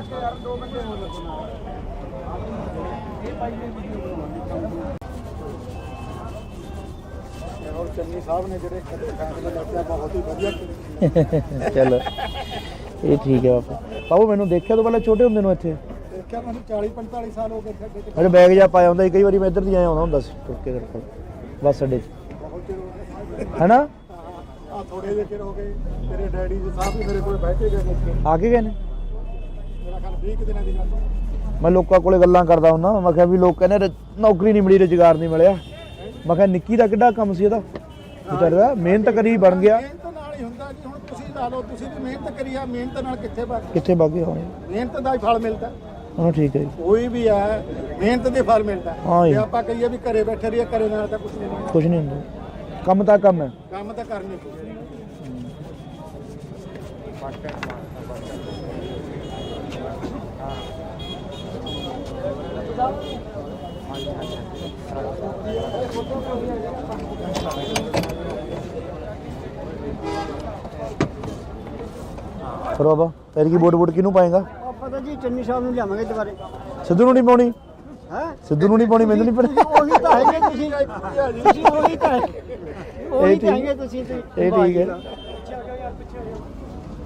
ਔਰ ਚੰਨੀ ਸਾਹਿਬ ਨੇ ਜਿਹੜੇ ਫੈਸਲੇ ਲਿਆ ਬਹੁਤ ਹੀ ਵਧੀਆ ਕੀਤੇ। ਚਲੋ ਇਹ ਠੀਕ ਹੈ ਬਾਪੂ। ਬਾਪੂ ਮੈਨੂੰ ਦੇਖਿਆ ਤੋਂ ਪਹਿਲਾਂ ਛੋਟੇ ਹੁੰਦੇ ਨੂੰ ਇੱਥੇ ਦੇਖਿਆ ਮੈਨੂੰ 40-45 ਸਾਲ ਹੋ ਗਏ ਇੱਥੇ ਅੱਡੇ ਤੇ। ਅਰੇ ਬੈਗ ਜਾ ਪਾਇਆ ਹੁੰਦਾ ਸੀ, ਕਈ ਵਾਰੀ ਮੈਂ ਇੱਧਰ ਦੀ ਆਇਆ ਆਉਂਦਾ ਹੁੰਦਾ ਸੀ ਤੁਰ ਕੇ ਤੇਰੇ ਕੋਲ ਬੱਸ ਅੱਡੇ 'ਚ, ਬਹੁਤ ਚਿਰ ਹੋ ਗਿਆ ਹੈਨਾ? ਆ ਥੋੜੇ ਜਿਹੇ ਚਿਰ ਹੋ ਗਏ ਤੇਰੇ ਡੈਡੀ ਜੀ ਸਾਹਿਬ ਵੀ ਮੇਰੇ ਕੋਲ ਬੈਠੇ ਗਏ ਨੇ ਇੱਥੇ। ਆ ਕੇ ਗਏ ਨੇ? ਮੇਰਾ ਖਿਆਲ 20 ਕੁ ਦਿਨਾਂ ਦੀ ਗੱਲ ਹੈ। ਮੈਂ ਲੋਕਾਂ ਕੋਲੇ ਗੱਲਾਂ ਕਰਦਾ ਹੁੰਦਾ, ਮੈਂ ਕਿਹਾ ਵੀ ਲੋਕ ਕਹਿੰਦੇ ਨੌਕਰੀ ਨਹੀਂ ਮਿਲੀ, ਰੁਜ਼ਗਾਰ ਨਹੀਂ ਮਿਲਿਆ। ਮੈਂ ਕਿਹਾ ਨਿੱਕੀ ਦਾ ਕਿੱਡਾ ਕੰਮ ਸੀ ਇਹਦਾ, ਵਿਚਾਰੇ ਦਾ ਮਿਹਨਤ ਕਰੀ ਬਣ ਗਿਆ। ਮਿਹਨਤ ਨਾਲ ਹੀ ਹੁੰਦਾ ਜੀ। ਹੁਣ ਤੁਸੀਂ ਲਾ ਲਓ, ਤੁਸੀਂ ਵੀ ਮਿਹਨਤ ਕਰੀ ਆ, ਮਿਹਨਤ ਨਾਲ ਕਿੱਥੇ ਵਗ ਕਿੱਥੇ ਵਗ ਗਏ ਹੋਣੇ? ਮਿਹਨਤ ਦਾ ਹੀ ਫਲ ਮਿਲਦਾ। ਹਾਂ ਠੀਕ ਹੈ ਜੀ। ਕੋਈ ਵੀ ਹੈ ਮਿਹਨਤ ਦੇ ਫਲ ਮਿਲਦਾ। ਹਾਂ ਜੀ। ਜੇ ਆਪਾਂ ਕਹੀਏ ਵੀ ਘਰੇ ਬੈਠੇ ਰਹੀਏ, ਘਰੇ ਨਾਲ ਤਾਂ ਕੁਝ ਨਹੀਂ ਮਿਲਦਾ। ਕੁਝ ਨਹੀਂ ਹੁੰਦਾ, ਕੰਮ ਤਾਂ ਕੰਮ ਹੈ। ਕੰਮ ਤਾਂ ਕਰਨੇ ਚਾਹੀਦੇ। ਫਿਰ ਬਾਬਾ ਤੇਰੀ ਕੀ ਵੋਟ ਕਿਹਨੂੰ ਪਾਏਗਾ? ਆਪਾਂ ਤਾਂ ਜੀ ਚੰਨੀ ਸਾਹਿਬ ਨੂੰ ਲਿਆਵਾਂਗੇ ਦੁਬਾਰੇ। ਸਿੱਧੂ ਨੂੰ ਨਹੀਂ ਪਾਉਣੀ? ਹੈ ਸਿੱਧੂ ਨੂੰ ਨਹੀਂ ਪਾਉਣੀ, ਮੈਨੂੰ ਨਹੀਂ ਪਤਾ। ਉਹੀ ਤਾਂ ਹੈਗੇ ਤੁਸੀਂ ਉਹੀ ਤਾਂ ਉਹੀ ਤਾਂ ਹੈਗੇ ਤੁਸੀਂ ਤੇ। ਇਹ ਠੀਕ ਹੈ।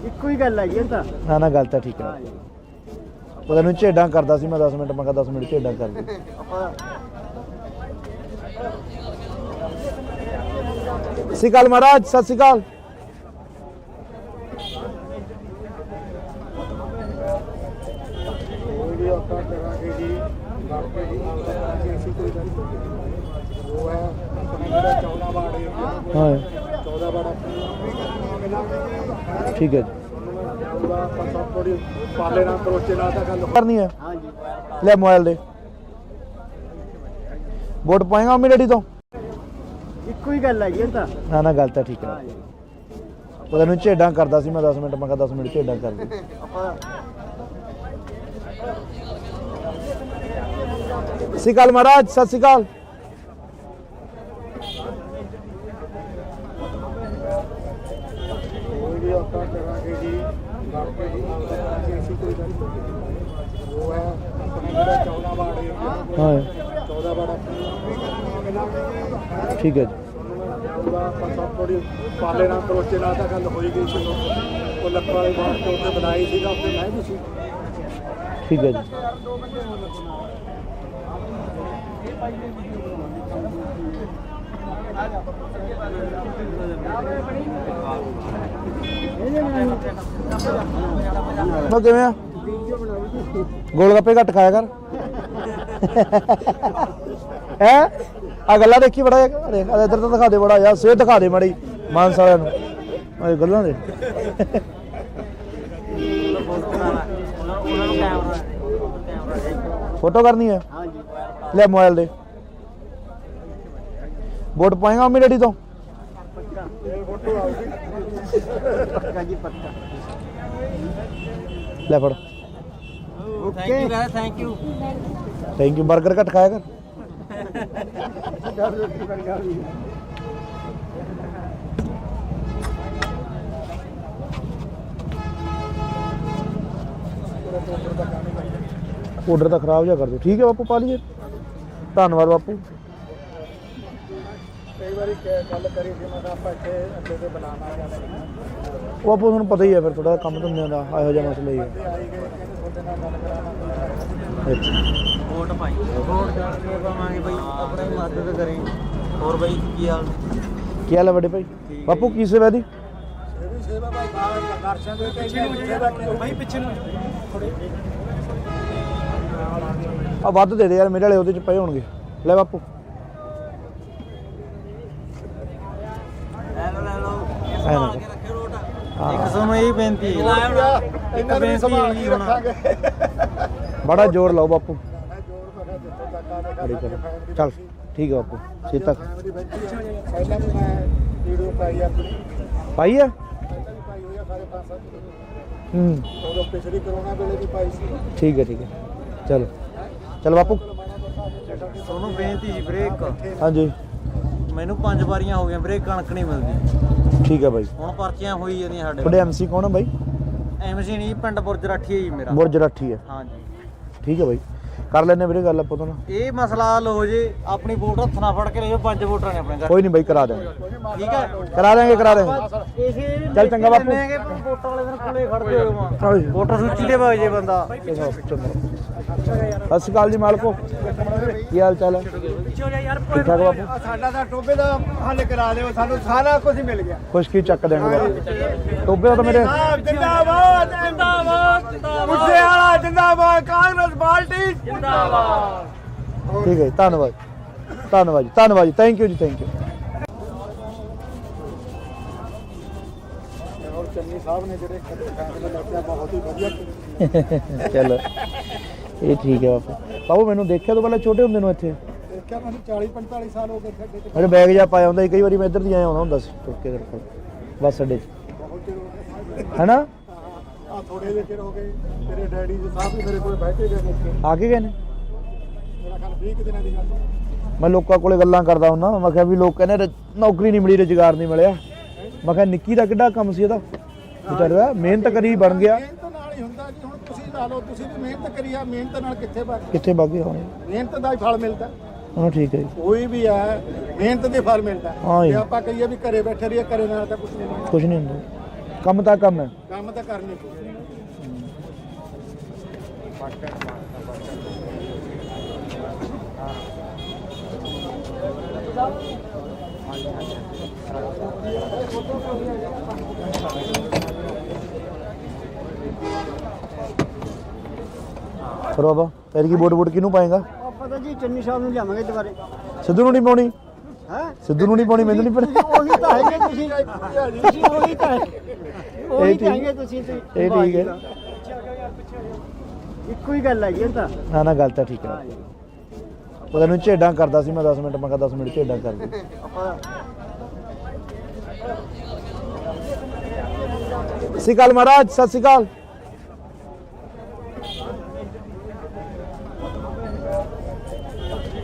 ਇੱਕੋ ਹੀ ਗੱਲ ਹੈਗੀ ਇਹ ਤਾਂ। ਨਾ ਨਾ ਗੱਲ ਤਾਂ ਠੀਕ ਹੈ। ਉਹ ਤੈਨੂੰ ਝੇਡਾਂ ਕਰਦਾ ਸੀ ਮੈਂ 10 ਮਿੰਟ, ਮੈਂ ਕਿਹਾ 10 ਮਿੰਟ ਝੇਡਾਂ ਕਰ ਦੇ। ਸਤਿ ਸ਼੍ਰੀ ਅਕਾਲ ਮਹਾਰਾਜ, ਸਤਿ ਸ਼੍ਰੀ ਅਕਾਲ। ਵੀ ਆਪਾਂ ਕਰਾਂਗੇ ਜੀ ਬਾਕੀ ਜੀ ਅਸੀਂ ਕੋਈ ਗੱਲ ਨਹੀਂ। ਉਹ ਹੈ ਆਪਣਾ ਜਿਹੜਾ 14 ਵਾਰਡ ਏਰੀਆ, ਹਾਂ 14 ਵਾਰਡ ਠੀਕ ਹੈ ਜੀ। ਉਹਦਾ ਆਪਾਂ ਸਭ ਥੋੜੀ ਪਾਲੇ ਨਾਲ ਕਰੋਚੇ ਨਾਲ ਤਾਂ ਗੱਲ ਕਰਨੀ ਹੈ? ਹਾਂ ਜੀ। ਲੈ ਮੋਬਾਈਲ ਦੇ। ਵੋਟ ਪਾਏਗਾ ਮੰਮੀ ਡੈਡੀ ਤੋਂ? ਇੱਕੋ ਹੀ ਗੱਲ ਹੈਗੀ ਇਹ ਤਾਂ। ਨਾ ਨਾ ਗੱਲ ਤਾਂ ਠੀਕ ਹੈ। ਉਹ ਤੈਨੂੰ ਝੇਡਾਂ ਕਰਦਾ ਸੀ ਮੈਂ 10 ਮਿੰਟ, ਮੈਂ ਕਿਹਾ 10 ਮਿੰਟ ਝੇਡਾਂ ਕਰ ਦੇ। ਸਤਿ ਸ਼੍ਰੀ ਅਕਾਲ ਮਹਾਰਾਜ, ਸਤਿ ਸ਼੍ਰੀ ਅਕਾਲ। ਵੀ ਆਪਾਂ ਕਰਾਂਗੇ ਜੀ ਬਾਕੀ ਜੀ ਅਸੀਂ ਕੋਈ ਗੱਲ ਨਹੀਂ। ਉਹ ਹੈ ਆਪਣਾ ਜਿਹੜਾ 14 ਵਾਰਡ ਏਰੀਆ, ਹਾਂ 14 ਵਾਰਡ ਠੀਕ ਹੈ ਜੀ। ਉਹਦਾ ਆਪਾਂ ਸਭ ਥੋੜੀ ਪਾਲੇ ਨਾਲ ਕਰੋਚੇ ਨਾਲ ਤਾਂ ਗੱਲ ਹੋਈ ਗਈ ਸੀ। ਉਹ ਲੱਖਾਂ ਵਾਲੀ ਬਾਤ ਤੇ ਉੱਥੇ ਬਣਾਈ ਸੀਗਾ, ਉੱਥੇ ਮੈਂ ਵੀ ਸੀ। ਠੀਕ ਹੈ ਜੀ। ਉਹ ਕਿਵੇਂ ਆ? ਗੋਲ ਗੱਪੇ ਘੱਟ ਖਾਇਆ ਕਰ। ਹੈ ਆ ਗੱਲਾਂ ਦੇਖੀ ਬੜਾ ਇੱਧਰ ਤਾਂ ਦਿਖਾ ਦੇ ਬੜਾ ਯਾਰ, ਸਵੇਰ ਦਿਖਾ ਦੇ ਮਾੜੀ ਮਾਨਸ ਵਾਲਿਆਂ ਨੂੰ ਇਹ ਗੱਲਾਂ ਦੇ। ਫੋਟੋ ਕਰਨੀ ਹੈ? ਹਾਂ ਜੀ। ਲੈ ਮੋਬਾਈਲ ਦੇ। ਵੋਟ ਪਾਏਗਾ ਮੰਮੀ ਡੈਡੀ ਤੋਂ? ਪੱਕਾ ਜੀ ਪੱਕਾ। ਲੈ ਫੜ। Okay thank you. Thank you. 버ਗਰ ਘੱਟ ਖਾਇਆ ਕਰ। ਆਰਡਰ ਤਾਂ ਖਰਾਬ ਜਿਹਾ ਕਰ ਦਿਓ। ਠੀਕ ਹੈ ਬਾਪੂ, ਪਾ ਲਈਏ। ਧੰਨਵਾਦ ਬਾਪੂ। ਕਈ ਵਾਰੀ ਗੱਲ ਕਰੀ ਸੀ ਮੈਂ ਆਪਾਂ ਇੱਥੇ ਅੱਡੇ ਤੇ ਬਣਾਉਣਾ ਜਾਂ ਉਹ ਬਾਪੂ ਤੁਹਾਨੂੰ ਪਤਾ ਹੀ ਹੈ ਫਿਰ ਥੋੜਾ ਕੰਮ ਧੰਦਿਆਂ ਦਾ ਇਹੋ ਜਿਹਾ ਮਸਲਾ ਹੀ ਹੈ। ਆਈ ਗਏ ਕਹਿੰਦੇ ਤੁਹਾਡੇ ਨਾਲ ਗੱਲ ਕਰਾਉਣਾ। ਅੱਛਾ ਵੋਟ ਪਾਈ। ਵੋਟ ਜਾਣ ਪਾਵਾਂਗੇ ਬਈ, ਆਪਣੀ ਮਦਦ ਕਰੇ। ਹੋਰ ਬਈ ਕੀ ਹਾਲ? ਕੀ ਹਾਲ ਹੈ ਵੱਡੇ ਭਾਈ? ਬਾਪੂ ਕੀ ਸੇਵਾ ਦੀ? ਇਹ ਵੀ ਸੇਵਾ ਭਾਈ ਦਰਸ਼ਨ ਦੇ ਕੇ ਸੇਵਾ ਕੀ ਭਾਈ ਪਿੱਛੇ ਨੂੰ ਆ ਵੱਧ ਦੇ ਦੇ ਯਾਰ, ਮੇਰੇ ਵਾਲੇ ਉਹਦੇ ਚ ਪਏ ਹੋਣਗੇ। ਲੈ ਬਾਪੂ। ਲੈ ਲਓ ਐ ਨਾ ਕਰ। ਹਾਂ ਇੱਕ ਤੁਹਾਨੂੰ ਇਹ ਬੇਨਤੀ ਹੈ। ਇਹਨਾਂ ਨੂੰ ਸੰਭਾਲ ਕੇ ਰੱਖਾਂਗੇ। ਬੜਾ ਜ਼ੋਰ ਲਾਓ ਬਾਪੂ। ਮੈਂ ਜੋਰ ਪਕਾ ਜਿੱਥੋਂ ਤੱਕ ਆਵੇ ਬੜੀ ਕਰ। ਚੱਲ ਠੀਕ ਹੈ ਬਾਪੂ। ਛੇਤੀ ਤੱਕ ਫੈਮਿਲੀ ਬੈਠੀ ਹੈ। ਪਹਿਲਾਂ ਵੀ ਮੈਂ ਵੀਡੀਓ ਪਾਈ ਆਪਣੀ, ਪਾਈ ਹੈ? ਪਹਿਲਾਂ ਵੀ ਪਾਈ ਹੋਈ ਆ ਸਾਰੇ 5-7 ਹੂੰ ਉਦੋਂ ਪਿਛਲੀ ਕਰੋਨਾ ਵੇਲੇ ਵੀ ਪਾਈ ਸੀ। ਠੀਕ ਹੈ ਚਲੋ ਚਲ ਬਾਪੂ। ਤੁਹਾਨੂੰ ਬੇਨਤੀ ਜੀ, ਬ੍ਰੇਕ ਹਾਂਜੀ ਮੈਨੂੰ 5 ਵਾਰੀਆਂ ਹੋ ਗਈਆਂ ਬ੍ਰੇਕ ਕਣਕ ਨਹੀਂ ਮਿਲਦੀ। ਠੀਕ ਹੈ ਬਾਈ। ਹੁਣ ਪਰਚੀਆਂ ਹੋਈ ਜਾਂਦੀਆਂ ਸਾਡੇ। ਤੁਹਾਡੇ ਐਮਸੀ ਕੌਣ ਆ ਬਾਈ? ਐਮਸੀ ਨਹੀਂ ਪਿੰਡ ਬੁਰਜ ਰਾਠੀ ਹੈ ਜੀ ਮੇਰਾ। ਬੁਰਜ ਰਾਠੀ ਹੈ, ਹਾਂਜੀ ਠੀਕ ਹੈ ਬਾਈ, ਕਰ ਲੈਣੇ ਵੀਰੇ ਗੱਲ ਆਪਾਂ ਤੋਂ ਨਾ। ਇਹ ਮਸਲਾ ਹੱਲ ਹੋ ਜੇ, ਆਪਣੀ ਵੋਟ ਹੱਥ ਨਾਲ ਫੜ ਕੇ ਲੈ ਜਾਓ, 5 ਵੋਟਰਾਂ ਨੇ ਆਪਣੇ ਘਰ। ਕੋਈ ਨਹੀਂ ਬਾਈ, ਕਰਾ ਦੇਵਾਂਗੇ, ਠੀਕ ਹੈ, ਕਰਾ ਦੇਵਾਂਗੇ, ਕਰਾ ਦੇਵਾਂਗੇ। ਇਸੇ ਚੱਲ ਚੰਗਾ ਬਾਪੂ। ਵੋਟਾਂ ਵਾਲੇ ਦਿਨ ਕੋਲੇ ਖੜਦੇ ਹੋ, ਵੋਟਰ ਸੂਚੀ ਦੇ ਵਗ ਜੇ ਬੰਦਾ। ਸਤਿ ਸ਼੍ਰੀ ਅਕਾਲ ਜੀ ਮਾਲਕੋ, ਕੀ ਹਾਲ ਚਾਲ ਹੈ? ਠੀਕ ਠਾਕ ਬਾਪੂ, ਸਾਡਾ ਤਾਂ ਟੋਬੇ ਦਾ ਹੱਲ ਕਰਾ ਦਿਓ, ਸਾਨੂੰ ਸਾਰਾ ਕੁਝ ਮਿਲ ਗਿਆ। ਖੁਸ਼ਕੀ ਚੱਕ ਦੇਣਗੇ ਬਾਪੂ। ਟੋਬੇ ਦਾ ਤਾਂ ਮੇਰੇ ਜਿੰਦਾਬਾਦ ਜਿੰਦਾਬਾਦ ਮੁੱਸੇ ਵਾਲਾ ਜਿੰਦਾਬਾਦ, ਕਾਂਗਰਸ ਪਾਰਟੀ ਜਿੰਦਾਬਾਦ। ਠੀਕ ਹੈ ਜੀ, ਧੰਨਵਾਦ ਧੰਨਵਾਦ ਜੀ, ਧੰਨਵਾਦ ਜੀ, ਥੈਂਕ ਯੂ ਜੀ, ਥੈਂਕ ਯੂ। ਔਰ ਚੰਨੀ ਸਾਹਿਬ ਨੇ ਜਿਹੜੇ ਫੈਸਲੇ ਲਿਆ ਬਹੁਤ ਹੀ ਵਧੀਆ। ਚਲੋ ਇਹ ਠੀਕ ਹੈ ਬਾਪੂ। ਬਾਬੂ ਮੈਨੂੰ ਦੇਖਿਆ ਤੋਂ ਪਹਿਲਾਂ ਛੋਟੇ ਹੁੰਦੇ ਨੂੰ ਇੱਥੇ, ਦੇਖਿਆ ਮੈਨੂੰ 40-45 ਸਾਲ ਹੋ ਗਏ ਖੱਡੇ ਤੇ। ਮੇਰੇ ਬੈਗ ਜਾ ਪਾਇਆ ਹੁੰਦਾ ਸੀ, ਕਈ ਵਾਰੀ ਮੈਂ ਇੱਧਰ ਦੀ ਆਇਆ ਹੁੰਦਾ ਹੁੰਦਾ ਸੀ ਤੁਰ ਕੇ ਤੇਰੇ ਕੋਲ ਬੱਸ ਅੱਡੇ 'ਚ, ਬਹੁਤ ਚਿਰ ਹੋ ਗਿਆ ਹੈਨਾ? ਆ ਥੋੜੇ ਜਿਹੇ ਚਿਰ ਹੋ ਗਏ, ਤੇਰੇ ਡੈਡੀ ਜੀ ਸਾਹਿਬ ਵੀ ਮੇਰੇ ਕੋਲ ਬੈਠੇ ਗਏ ਨੇ ਇੱਥੇ। ਆ ਕੇ ਗਏ ਨੇ? ਮੇਰਾ ਖਿਆਲ 20 ਦਿਨਾਂ ਦੀ ਗੱਲ। ਮੈਂ ਲੋਕਾਂ ਕੋਲੇ ਗੱਲਾਂ ਕਰਦਾ ਹੁੰਦਾ, ਮੈਂ ਕਿਹਾ ਵੀ ਲੋਕ ਕਹਿੰਦੇ ਨੌਕਰੀ ਨਹੀਂ ਮਿਲੀ, ਰੁਜ਼ਗਾਰ ਨਹੀਂ ਮਿਲਿਆ। ਮੈਂ ਕਿਹਾ ਨਿੱਕੀ ਦਾ ਕਿੱਡਾ ਕੰਮ ਸੀ ਇਹਦਾ, ਵਿਚਾਰਾ ਮਿਹਨਤ ਕਰੀ ਬਣ ਗਿਆ। ਮਿਹਨਤ ਨਾਲ ਹੀ ਹੁੰਦਾ ਜੀ, ਹੁਣ ਤੁਸੀਂ ਲਾ ਲਓ, ਤੁਸੀਂ ਵੀ ਮਿਹਨਤ ਕਰੀ ਆ, ਮਿਹਨਤ ਨਾਲ ਕਿੱਥੇ ਕਿੱਥੇ ਬਾਗੇ ਹੋਣੇ। ਮਿਹਨਤ ਦਾ ਹੀ ਫਲ ਮਿਲਦਾ। ਹਾਂ ਠੀਕ ਹੈ ਜੀ, ਕੋਈ ਵੀ ਹੈ ਮਿਹਨਤ ਦੇ ਫਲ ਮਿਲਦਾ। ਹਾਂ ਜੀ। ਜੇ ਆਪਾਂ ਕਹੀਏ ਵੀ ਘਰੇ ਬੈਠੇ ਰਹੀਏ, ਘਰੇ ਨਾਲ ਤਾਂ ਕੁਝ ਨਹੀਂ ਹੁੰਦਾ। ਕੁਛ ਨਹੀਂ ਹੁੰਦਾ, ਕੰਮ ਤਾਂ ਕੰਮ ਹੈ। ਕੰਮ ਤਾਂ ਕਰਨੀ ਪਊ। ਫਿਰ ਬਾਬਾ ਤੇਰੀ ਕੀ ਵੋਟ ਕਿਹਨੂੰ ਪਾਏਗਾ? ਪਤਾ ਜੀ ਚੰਨੀ ਸਾਹਿਬ ਨੂੰ ਲਿਆਵਾਂਗੇ ਦੁਬਾਰੇ। ਸਿੱਧੂ ਨੂੰ ਨਹੀਂ ਪਾਉਣੀ? ਹੈ ਸਿੱਧੂ ਨੂੰ ਨਹੀਂ ਪਾਉਣੀ, ਮੈਨੂੰ ਨਹੀਂ ਪਤਾ। ਉਹੀ ਤਾਂ ਹੈਗੇ ਤੁਸੀਂ, ਤੁਸੀਂ ਉਹੀ ਤਾਂ ਉਹੀ ਤਾਂ ਹੈਗੇ ਤੁਸੀਂ। ਇਹ ਠੀਕ ਹੈ, ਇੱਕੋ ਹੀ ਗੱਲ ਹੈ ਜੀ ਇਹ ਤਾਂ। ਨਾ ਨਾ ਗੱਲ ਤਾਂ ਠੀਕ ਹੈ। ਉਹ ਤੈਨੂੰ ਝੇਡਾਂ ਕਰਦਾ ਸੀ ਮੈਂ 10 ਮਿੰਟ, ਮੈਂ ਕਿਹਾ 10 ਮਿੰਟ ਝੇਡਾਂ ਕਰ ਦੇ। ਸਤਿ ਸ਼੍ਰੀ ਅਕਾਲ ਮਹਾਰਾਜ, ਸਤਿ ਸ਼੍ਰੀ ਅਕਾਲ।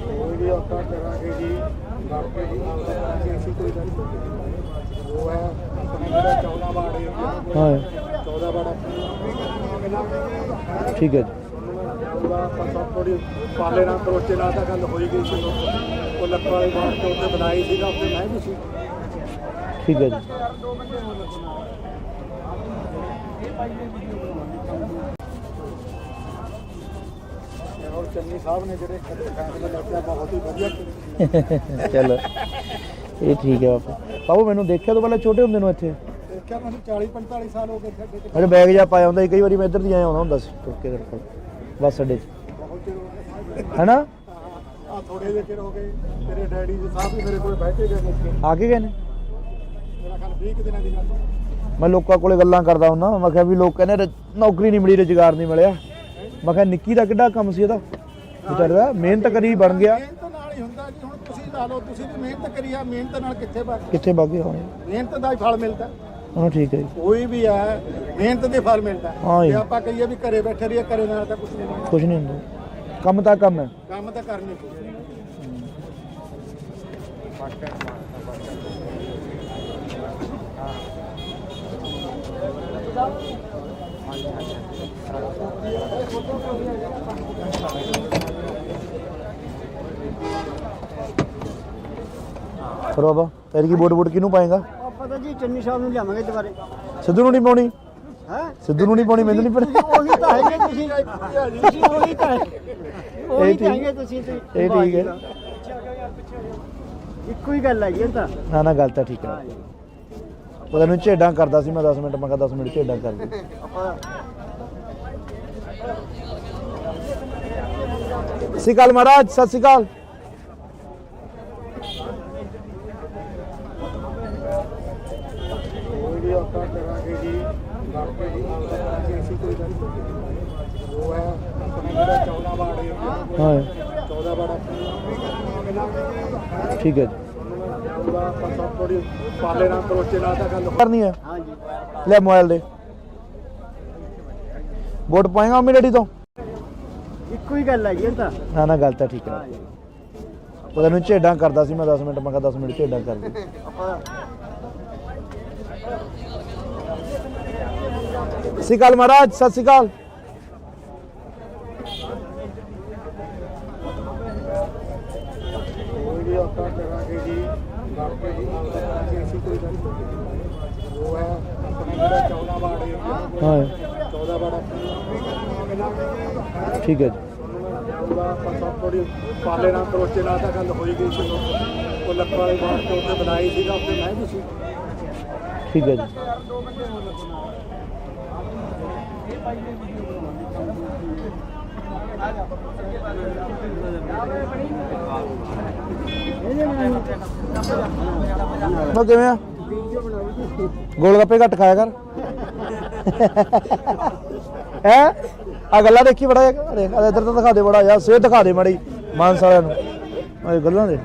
ਕੋਈ ਵੀ ਆਪਾਂ ਕਰਾਂਗੇ ਜੀ, ਬਾਕੀ ਜੀ ਕਰਾਂਗੇ ਅਸੀਂ, ਕੋਈ ਗੱਲ ਨਹੀਂ। ਉਹ ਹੈ ਆਪਣੇ ਜਿਹੜਾ 14 ਵਾਰਡ ਹੈ, ਹਾਂ 14 ਵਾਰਡ ਠੀਕ ਹੈ ਜੀ, ਉਹਦਾ ਆਪਾਂ ਸਭ ਥੋੜੀ ਪਾਲੇ ਨਾਲ ਕਰੋਚੇ ਨਾਲ ਤਾਂ ਗੱਲ ਹੋਈ ਗਈ ਸੀ। ਉਹ ਲੱਖਾਂ ਵਾਲੀ ਬਾਤ ਤੋਂ ਉੱਤੇ ਬਣਾਈ ਸੀਗਾ, ਉੱਤੇ ਮੈਂ ਵੀ ਸੀ। ਠੀਕ ਹੈ ਜੀ। ਔਰ ਚੰਨੀ ਸਾਹਿਬ ਨੇ ਜਿਹੜੇ ਫੈਸਲੇ ਲਿਆ ਬਹੁਤ ਹੀ ਵਧੀਆ। ਚਲੋ ਇਹ ਠੀਕ ਹੈ ਬਾਪੂ। ਬਾਬੂ ਮੈਨੂੰ ਦੇਖਿਆ ਤੋਂ ਪਹਿਲਾਂ ਛੋਟੇ ਹੁੰਦੇ ਨੂੰ ਇੱਥੇ, ਦੇਖਿਆ ਮੈਨੂੰ 40-45 ਸਾਲ ਹੋ ਗਏ ਖੱਡੇ ਤੇ। ਮੇਰੇ ਬੈਗ ਜਾ ਪਾਇਆ ਹੁੰਦਾ ਸੀ, ਕਈ ਵਾਰੀ ਮੈਂ ਇੱਧਰ ਦੀ ਆਇਆ ਹੁੰਦਾ ਹੁੰਦਾ ਸੀ ਤੁਰ ਕੇ ਤੇਰੇ ਕੋਲ ਬੱਸ ਅੱਡੇ 'ਚ, ਬਹੁਤ ਚਿਰ ਹੋ ਗਏ ਹੈਨਾ? ਆ ਥੋੜੇ ਜਿਹੇ ਚਿਰ ਹੋ ਗਏ, ਤੇਰੇ ਡੈਡੀ ਜੀ ਸਾਹਿਬ ਵੀ ਮੇਰੇ ਕੋਲ ਬੈਠੇ ਗਏ ਨੇ ਇੱਥੇ। ਆ ਕੇ ਗਏ ਨੇ? ਮੇਰਾ ਖਿਆਲ 20 ਦਿਨਾਂ ਦੀ ਗੱਲ। ਮੈਂ ਲੋਕਾਂ ਕੋਲੇ ਗੱਲਾਂ ਕਰਦਾ ਹੁੰਦਾ, ਮੈਂ ਕਿਹਾ ਵੀ ਲੋਕ ਕਹਿੰਦੇ ਨੌਕਰੀ ਨਹੀਂ ਮਿਲੀ, ਰੁਜ਼ਗਾਰ ਨਹੀਂ ਮਿਲਿਆ। ਮੈਂ ਕਿਹਾ ਨਿੱਕੀ ਦਾ ਕਿੱਡਾ ਕੰਮ ਸੀ ਇਹਦਾ, ਵਿਚਾਰਾ ਮਿਹਨਤ ਕਰੀ ਬਣ ਗਿਆ। ਮਿਹਨਤ ਨਾਲ ਹੀ ਹੁੰਦਾ ਜੀ, ਹੁਣ ਤੁਸੀਂ ਲਾ ਲਓ, ਤੁਸੀਂ ਵੀ ਮਿਹਨਤ ਕਰੀ ਆ, ਮਿਹਨਤ ਨਾਲ ਕਿੱਥੇ ਕਿੱਥੇ ਬਾਗੇ ਹੋਣੇ। ਮਿਹਨਤ ਦਾ ਹੀ ਫਲ ਮਿਲਦਾ। ਹਾਂ ਠੀਕ ਹੈ ਜੀ, ਕੋਈ ਵੀ ਹੈ ਮਿਹਨਤ ਦੇ ਫਲ ਮਿਲਦਾ। ਹਾਂ ਜੀ। ਜੇ ਆਪਾਂ ਕਹੀਏ ਵੀ ਘਰੇ ਬੈਠੇ ਰਹੀਏ, ਘਰੇ ਨਾਲ ਤਾਂ ਕੁਝ ਨਹੀਂ ਹੁੰਦਾ। ਕੁਛ ਨਹੀਂ ਹੁੰਦਾ, ਕੰਮ ਤਾਂ ਕੰਮ ਹੈ। ਕੰਮ ਤਾਂ ਕਰਨੀ ਪਊ। ਫਿਰ ਬਾਬਾ ਤੇਰੀ ਕੀ ਵੋਟ ਕਿਹਨੂੰ ਪਾਏਗਾ? ਪਤਾ ਜੀ ਚੰਨੀ ਸਾਹਿਬ ਨੂੰ ਲਿਆਵਾਂਗੇ ਦੁਬਾਰੇ। ਸਿੱਧੂ ਨੂੰ ਨਹੀਂ ਪਾਉਣੀ? ਹੈ ਸਿੱਧੂ ਨੂੰ ਨਹੀਂ ਪਾਉਣੀ, ਮੈਨੂੰ ਨਹੀਂ ਪਤਾ। ਉਹੀ ਤਾਂ ਹੈਗੇ ਤੁਸੀਂ, ਤੁਸੀਂ ਉਹੀ ਤਾਂ ਉਹੀ ਤਾਂ ਹੈਗੇ ਤੁਸੀਂ। ਇਹ ਠੀਕ ਹੈ, ਇੱਕੋ ਹੀ ਗੱਲ ਹੈ ਜੀ ਇਹ ਤਾਂ। ਨਾ ਨਾ ਗੱਲ ਤਾਂ ਠੀਕ ਹੈ। ਉਹ ਤੈਨੂੰ ਝੇਡਾਂ ਕਰਦਾ ਸੀ ਮੈਂ 10 ਮਿੰਟ, ਮੈਂ ਕਿਹਾ 10 ਮਿੰਟ ਝੇਡਾਂ ਕਰ ਦੇ। ਸਤਿ ਸ਼੍ਰੀ ਅਕਾਲ ਮਹਾਰਾਜ, ਸਤਿ ਸ਼੍ਰੀ ਅਕਾਲ। ਕੋਈ ਵੀ ਆਪਾਂ ਕਰਾਂਗੇ ਜੀ, ਬਾਕੀ ਜੀ ਕਰਾਂਗੇ ਅਸੀਂ, ਕੋਈ ਗੱਲ ਨਹੀਂ। ਉਹ ਹੈ ਆਪਣੇ ਜਿਹੜਾ 14 ਵਾਰਡ ਹੈ, ਹਾਂ 14 ਵਾਰਡ ਠੀਕ ਹੈ ਜੀ, ਉਹਦਾ ਆਪਾਂ ਸਭ ਥੋੜੀ ਪਾਲੇ ਨਾਲ ਕਰੋਚੇ ਨਾਲ ਤਾਂ ਗੱਲ ਕਰਨੀ ਹੈ। ਹਾਂਜੀ ਲੈ ਮੋਬਾਈਲ ਦੇ ਵੋਟ ਪਾਏਗਾ ਮੰਮੀ ਡੈਡੀ ਤੋਂ? ਇੱਕੋ ਹੀ ਗੱਲ ਹੈ ਜੀ ਇਹ ਤਾਂ। ਨਾ ਨਾ ਗੱਲ ਤਾਂ ਠੀਕ ਹੈ। ਉਹ ਤੈਨੂੰ ਝੇਡਾਂ ਕਰਦਾ ਸੀ ਮੈਂ 10 ਮਿੰਟ, ਮੈਂ ਕਿਹਾ 10 ਮਿੰਟ ਝੇਡਾਂ ਕਰ ਦੇ। ਸਤਿ ਸ਼੍ਰੀ ਅਕਾਲ ਮਹਾਰਾਜ, ਸਤਿ ਸ਼੍ਰੀ ਅਕਾਲ। ਆਪਾਂ ਕਰਾਂਗੇ ਜੀ ਕਰਕੇ ਜੀ ਕਰਾਂਗੇ ਅਸੀਂ ਕੋਈ ਗੱਲ ਨਹੀਂ। ਉਹ ਹੈ ਆਪਣੇ ਜਿਹੜਾ 14 ਵਾਰਡ ਏਰੀਆ ਹਾਂ 14 ਵਾਰਡ ਠੀਕ ਹੈ ਜੀ। ਆਪਾਂ ਸਭ ਥੋੜੀ ਪਾਲੇ ਨਾਲ ਕਰੋਚੇ ਨਾਲ ਤਾਂ ਗੱਲ ਹੋਈ ਗਈ ਸੀ ਉਹ ਲੱਖਾਂ ਵਾਲੇ ਬਾਹਰ ਤੋਂ ਉੱਤੇ ਬਣਾਈ ਸੀਗਾ ਉੱਥੇ ਮੈਂ ਵੀ ਸੀ। ਠੀਕ ਹੈ ਜੀ। ਮੈਂ ਕਿਵੇਂ ਆ ਗੋਲ ਗੱਪੇ ਘੱਟ ਖਾਇਆ ਕਰ ਹੈ ਆ ਗੱਲਾਂ ਦੇਖੀ ਬੜਾ ਇੱਧਰ ਤਾਂ ਦਿਖਾ ਦੇ ਬੜਾ ਯਾਰ ਸਿਹਤ ਦਿਖਾ ਦੇ ਮਾੜੀ ਮਾਨਸ ਵਾਲਿਆਂ ਨੂੰ ਆ ਗੱਲਾਂ ਦੇ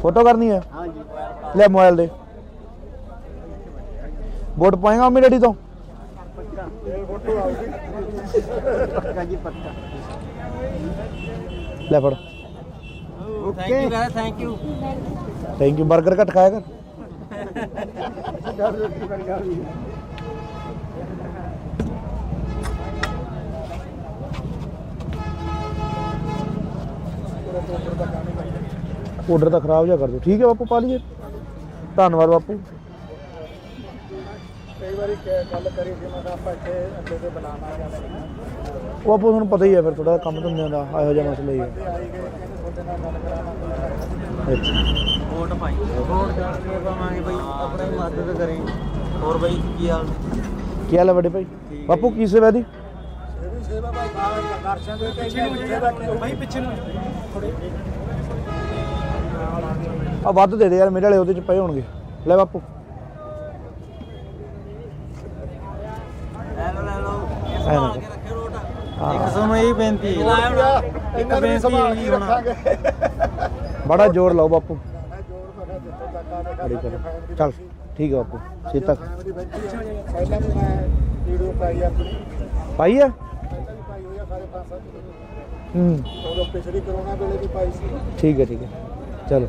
ਫੋਟੋ ਕਰਨੀ ਹੈ ਲੈ ਮੋਬਾਈਲ ਦੇ ਵੋਟ ਪਾਏਗਾ ਮੰਮੀ ਡੈਡੀ ਤੋਂ ਲੈ ਫੜ ਥੈਂਕ ਯੂ ਥੈਂਕ ਯੂ 버ਗਰ ਘੱਟ ਖਾਇਆ ਕਰ ਆਰਡਰ ਤਾਂ ਖਰਾਬ ਜਿਹਾ ਕਰ ਦਿਓ ਠੀਕ ਹੈ ਬਾਪੂ ਪਾ ਲਈਏ ਧੰਨਵਾਦ ਬਾਪੂ ਕਈ ਵਾਰੀ ਗੱਲ ਕਰੀ ਸੀ ਮੈਂ ਆਪਾਂ ਇੱਥੇ ਅੱਡੇ ਤੇ ਬਣਾਉਣਾ ਜਾਂ ਉਹ ਆਪੋ ਤੁਹਾਨੂੰ ਪਤਾ ਹੀ ਹੈ ਫਿਰ ਥੋੜਾ ਕੰਮ ਧੰਦਿਆਂ ਦਾ ਇਹੋ ਜਿਹਾ ਮਸਲਾ ਹੀ ਹੈ ਆਈ ਗਏ ਕਹਿੰਦੇ ਤੁਹਾਡੇ ਨਾਲ ਗੱਲ ਕਰਾਉਣਾ ਅੱਛਾ ਵੋਟ ਪਾਈ ਵੋਟ ਕਰਕੇ ਪਾਵਾਂਗੇ ਬਈ ਆਪਣੀ ਮਦਦ ਕਰੇ ਹੋਰ ਬਈ ਕੀ ਹਾਲ ਕੀ ਹਾਲ ਹੈ ਵੱਡੇ ਭਾਈ ਬਾਪੂ ਕੀ ਸੇਵਾ ਦੀ ਸੇਵਾ ਭਾਈ ਦਰਸ਼ਨ ਦੇ ਤੇ ਸੇਵਾ ਭਾਈ ਪਿੱਛੇ ਨੂੰ ਆ ਵੱਧ ਦੇ ਦੇ ਯਾਰ ਮੇਰੇ ਵਾਲੇ ਉਹਦੇ ਚ ਪਏ ਹੋਣਗੇ ਲੈ ਬਾਪੂ ਲੈ ਲਓ ਐ ਨਾ ਕੇ ਰੱਖਿਓ ਰੋਟ ਹਾਂ। ਇੱਕ ਸਾਨੂੰ ਇਹ ਬੇਨਤੀ ਹੈ ਇੱਕ ਬੇਨਤੀ ਹੈ ਰੱਖਾਂਗੇ ਬੜਾ ਜ਼ੋਰ ਲਾਓ ਬਾਪੂ ਮੈਂ ਜੋਰ ਬਣਾ ਜਿੱਥੇ ਤੱਕ ਆਵੇ ਬੜੀ ਕਰ ਚੱਲ ਠੀਕ ਹੈ ਬਾਪੂ ਸੀਤਾ ਫੈਮਿਲੀ ਬੈਠੀ ਹੈ ਪਹਿਲਾਂ ਵੀ ਮੈਂ ਵੀਡੀਓ ਪਾਈ ਆਪਣੀ ਪਾਈ ਹੈ ਪਹਿਲਾਂ ਵੀ ਪਾਈ ਹੋਈ ਆ ਸਾਰੇ ਪਾਸਾ ਹੂੰ ਉਦੋਂ ਪਿਛਲੀ ਕਰੋਨਾ ਵੇਲੇ ਵੀ ਪਾਈ ਸੀ ਠੀਕ ਹੈ ਚਲੋ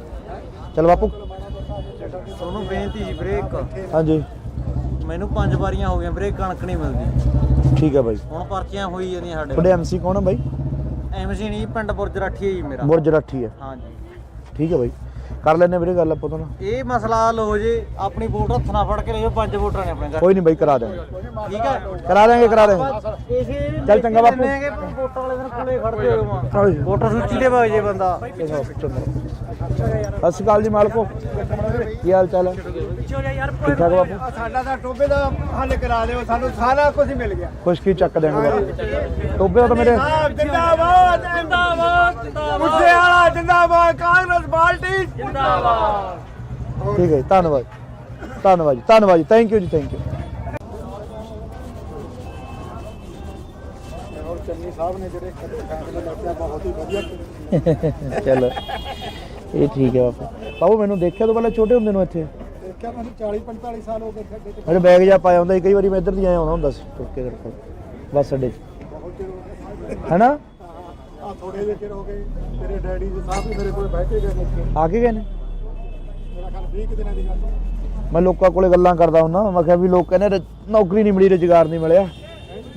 ਚਲ ਬਾਪੂ ਤੁਹਾਨੂੰ ਬੇਨਤੀ ਸੀ ਬ੍ਰੇਕ ਹਾਂਜੀ ਮੈਨੂੰ 5 ਵਾਰੀਆਂ ਹੋ ਗਈਆਂ ਬ੍ਰੇਕ ਕਣਕ ਨਹੀਂ ਮਿਲਦੀ ਠੀਕ ਹੈ ਬਾਈ ਹੁਣ ਪਰਚੀਆਂ ਹੋਈ ਜਾਂਦੀਆਂ ਸਾਡੇ ਤੁਹਾਡੇ ਐਮਸੀ ਕੌਣ ਹੈ ਬਾਈ ਐਮਸੀ ਨਹੀਂ ਪਿੰਡ ਬੁਰਜ ਰਾਠੀ ਹੈ ਜੀ ਮੇਰਾ ਬੁਰਜ ਰਾਠੀ ਹੈ ਹਾਂਜੀ ਠੀਕ ਹੈ ਬਾਈ ਕਰ ਲੈਣੇ ਵੀਰੇ ਗੱਲ ਆਪਾਂ ਤੋਂ ਨਾ ਇਹ ਮਸਲਾ ਹੱਲ ਹੋ ਜੇ ਆਪਣੀ ਵੋਟ ਹੱਥ ਨਾਲ ਫੜ ਕੇ ਲੈ ਜਾਓ 5 ਵੋਟਾਂ ਨੇ ਆਪਣੇ ਘਰ ਕੋਈ ਨਹੀਂ ਬਾਈ ਕਰਾ ਦਾਂਗੇ ਠੀਕ ਹੈ ਕਰਾ ਦਾਂਗੇ ਇਸੇ ਚੱਲ ਚੰਗਾ ਬਾਪੂ। ਵੋਟਾਂ ਵਾਲੇ ਦਿਨ ਕੋਲੇ ਖੜਦੇ ਹੋ ਹਾਂਜੀ। ਵੋਟਰ ਸੂਚੀ ਦੇ ਵਗ ਜੇ ਬੰਦਾ ਸਤਿ ਸ਼੍ਰੀ ਅਕਾਲ ਜੀ ਮਾਲਕੋ ਕੀ ਹਾਲ ਚਾਲ ਹੈ ਠੀਕ ਠਾਕ ਬਾਪੂ ਸਾਡਾ ਤਾਂ ਟੋਬੇ ਦਾ ਹੱਲ ਕਰਾ ਦਿਓ ਸਾਨੂੰ ਸਾਰਾ ਕੁਝ ਮਿਲ ਗਿਆ ਕੁਛ ਕੀ ਚੱਕ ਦੇਣਗੇ ਬਾਪੂ ਟੋਬੇ ਤਾਂ ਮੇਰੇ ਜਿੰਦਾਬਾਦ ਜਿੰਦਾਬਾਦ ਮੁੱਦੇ ਵਾਲਾ ਜਿੰਦਾਬਾਦ ਕਾਂਗਰਸ ਪਾਰਟੀ ਜਿੰਦਾਬਾਦ ਠੀਕ ਹੈ ਜੀ, ਧੰਨਵਾਦ ਜੀ ਥੈਂਕ ਯੂ ਜੀ ਥੈਂਕ ਯੂ ਔਰ ਚੰਨੀ ਸਾਹਿਬ ਨੇ ਜਿਹੜੇ ਫੈਸਲੇ ਲਿਆ ਬਹੁਤ ਹੀ ਵਧੀਆ ਚਲੋ ਇਹ ਠੀਕ ਹੈ ਬਾਪੂ ਮੈਨੂੰ ਦੇਖਿਆ ਤੋਂ ਪਹਿਲਾਂ ਛੋਟੇ ਹੁੰਦੇ ਨੂੰ ਇੱਥੇ ਦੇਖਿਆ ਮੈਨੂੰ 40 45 ਸਾਲ ਹੋ ਗਏ ਸਾਡੇ ਤੇ ਮੇਰੇ ਬੈਗ ਜਾ ਪਾਇਆ ਹੁੰਦਾ ਸੀ ਕਈ ਵਾਰੀ ਮੈਂ ਇੱਧਰ ਦੀ ਆਇਆ ਹੁੰਦਾ ਹੁੰਦਾ ਸੀ ਤੁਰ ਕੇ ਤੇਰੇ ਕੋਲ ਬੱਸ ਅੱਡੇ 'ਚ ਬਹੁਤ ਚਿਰ ਹੋ ਗਏ ਹੈਨਾ ਆ ਥੋੜੇ ਜਿਹੇ ਚਿਰ ਹੋ ਗਏ ਤੇਰੇ ਡੈਡੀ ਜੀ ਸਾਹਿਬ ਵੀ ਮੇਰੇ ਕੋਲ ਬੈਠੇ ਗਏ ਨੇ ਆ ਕੇ ਗਏ ਨੇ ਮੇਰਾ ਖਿਆਲ 20 ਦਿਨਾਂ ਦੀ ਗੱਲ ਮੈਂ ਲੋਕਾਂ ਕੋਲੇ ਗੱਲਾਂ ਕਰਦਾ ਹੁੰਦਾ ਮੈਂ ਕਿਹਾ ਵੀ ਲੋਕ ਕਹਿੰਦੇ ਨੌਕਰੀ ਨਹੀਂ ਮਿਲੀ ਰੁਜ਼ਗਾਰ ਨਹੀਂ ਮਿਲਿਆ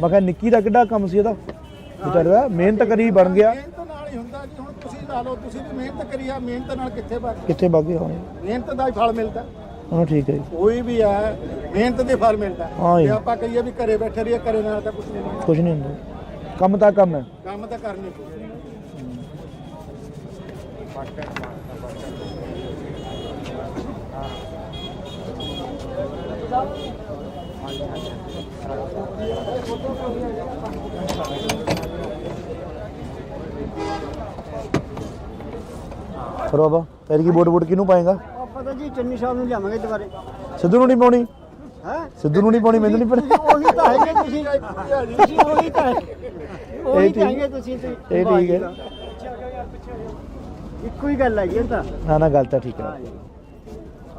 ਮੈਂ ਕਿਹਾ ਨਿੱਕੀ ਦਾ ਕਿੱਡਾ ਕੰਮ ਸੀ ਇਹਦਾ ਵਿਚਾਰਾ ਮਿਹਨਤ ਕਰੀ ਬਣ ਗਿਆ ਮਿਹਨਤ ਨਾਲ ਹੀ ਹੁੰਦਾ ਜੀ ਹੁਣ ਤੁਸੀਂ ਲਾ ਲਓ ਤੁਸੀਂ ਵੀ ਮਿਹਨਤ ਕਰੀ ਆ ਮਿਹਨਤ ਨਾਲ ਕਿੱਥੇ ਬਣ ਕਿੱਥੇ ਬਾਗੇ ਹੋਣੇ ਮਿਹਨਤ ਦਾ ਹੀ ਫਲ ਮਿਲਦਾ ਹਾਂ ਠੀਕ ਹੈ ਜੀ ਕੋਈ ਵੀ ਹੈ ਮਿਹਨਤ ਦੇ ਫਲ ਮਿਲਦਾ ਹਾਂ ਜੀ। ਜੇ ਆਪਾਂ ਕਹੀਏ ਵੀ ਘਰੇ ਬੈਠੇ ਰਹੀਏ ਘਰੇ ਨਾਲ ਤਾਂ ਕੁਝ ਨਹੀਂ ਹੁੰਦਾ ਕੁਝ ਨਹੀਂ ਹੁੰਦਾ ਕੰਮ ਤਾਂ ਕੰਮ ਹੈ ਕੰਮ ਤਾਂ ਕਰਨੀ ਪਊ ਕਰੋ ਬਾਬਾ ਤੇਰੀ ਕੀ ਵੋਟ ਕਿਹਨੂੰ ਪਾਏਗਾ ਆਪਾਂ ਤਾਂ ਜੀ ਚੰਨੀ ਸਾਹਿਬ ਨੂੰ ਲਿਆਵਾਂਗੇ ਦੁਬਾਰੇ ਸਿੱਧੂ ਨੂੰ ਨਹੀਂ ਪਾਉਣੀ ਹੈ ਸਿੱਧੂ ਨੂੰ ਨਹੀਂ ਪਾਉਣੀ ਮੈਨੂੰ ਨਹੀਂ ਪਤਾ ਉਹੀ ਤਾਂ ਹੈਗੇ ਤੁਸੀਂ ਉਹੀ ਤਾਂ ਉਹੀ ਠੀਕ- ਤਾਂ ਹੈਗੇ ਤੁਸੀਂ ਇਹ ਠੀਕ ਹੈ ਇੱਕੋ ਹੀ ਗੱਲ ਹੈਗੀ ਇਹ ਤਾਂ ਨਾ ਗੱਲ ਤਾਂ ਠੀਕ ਹੈ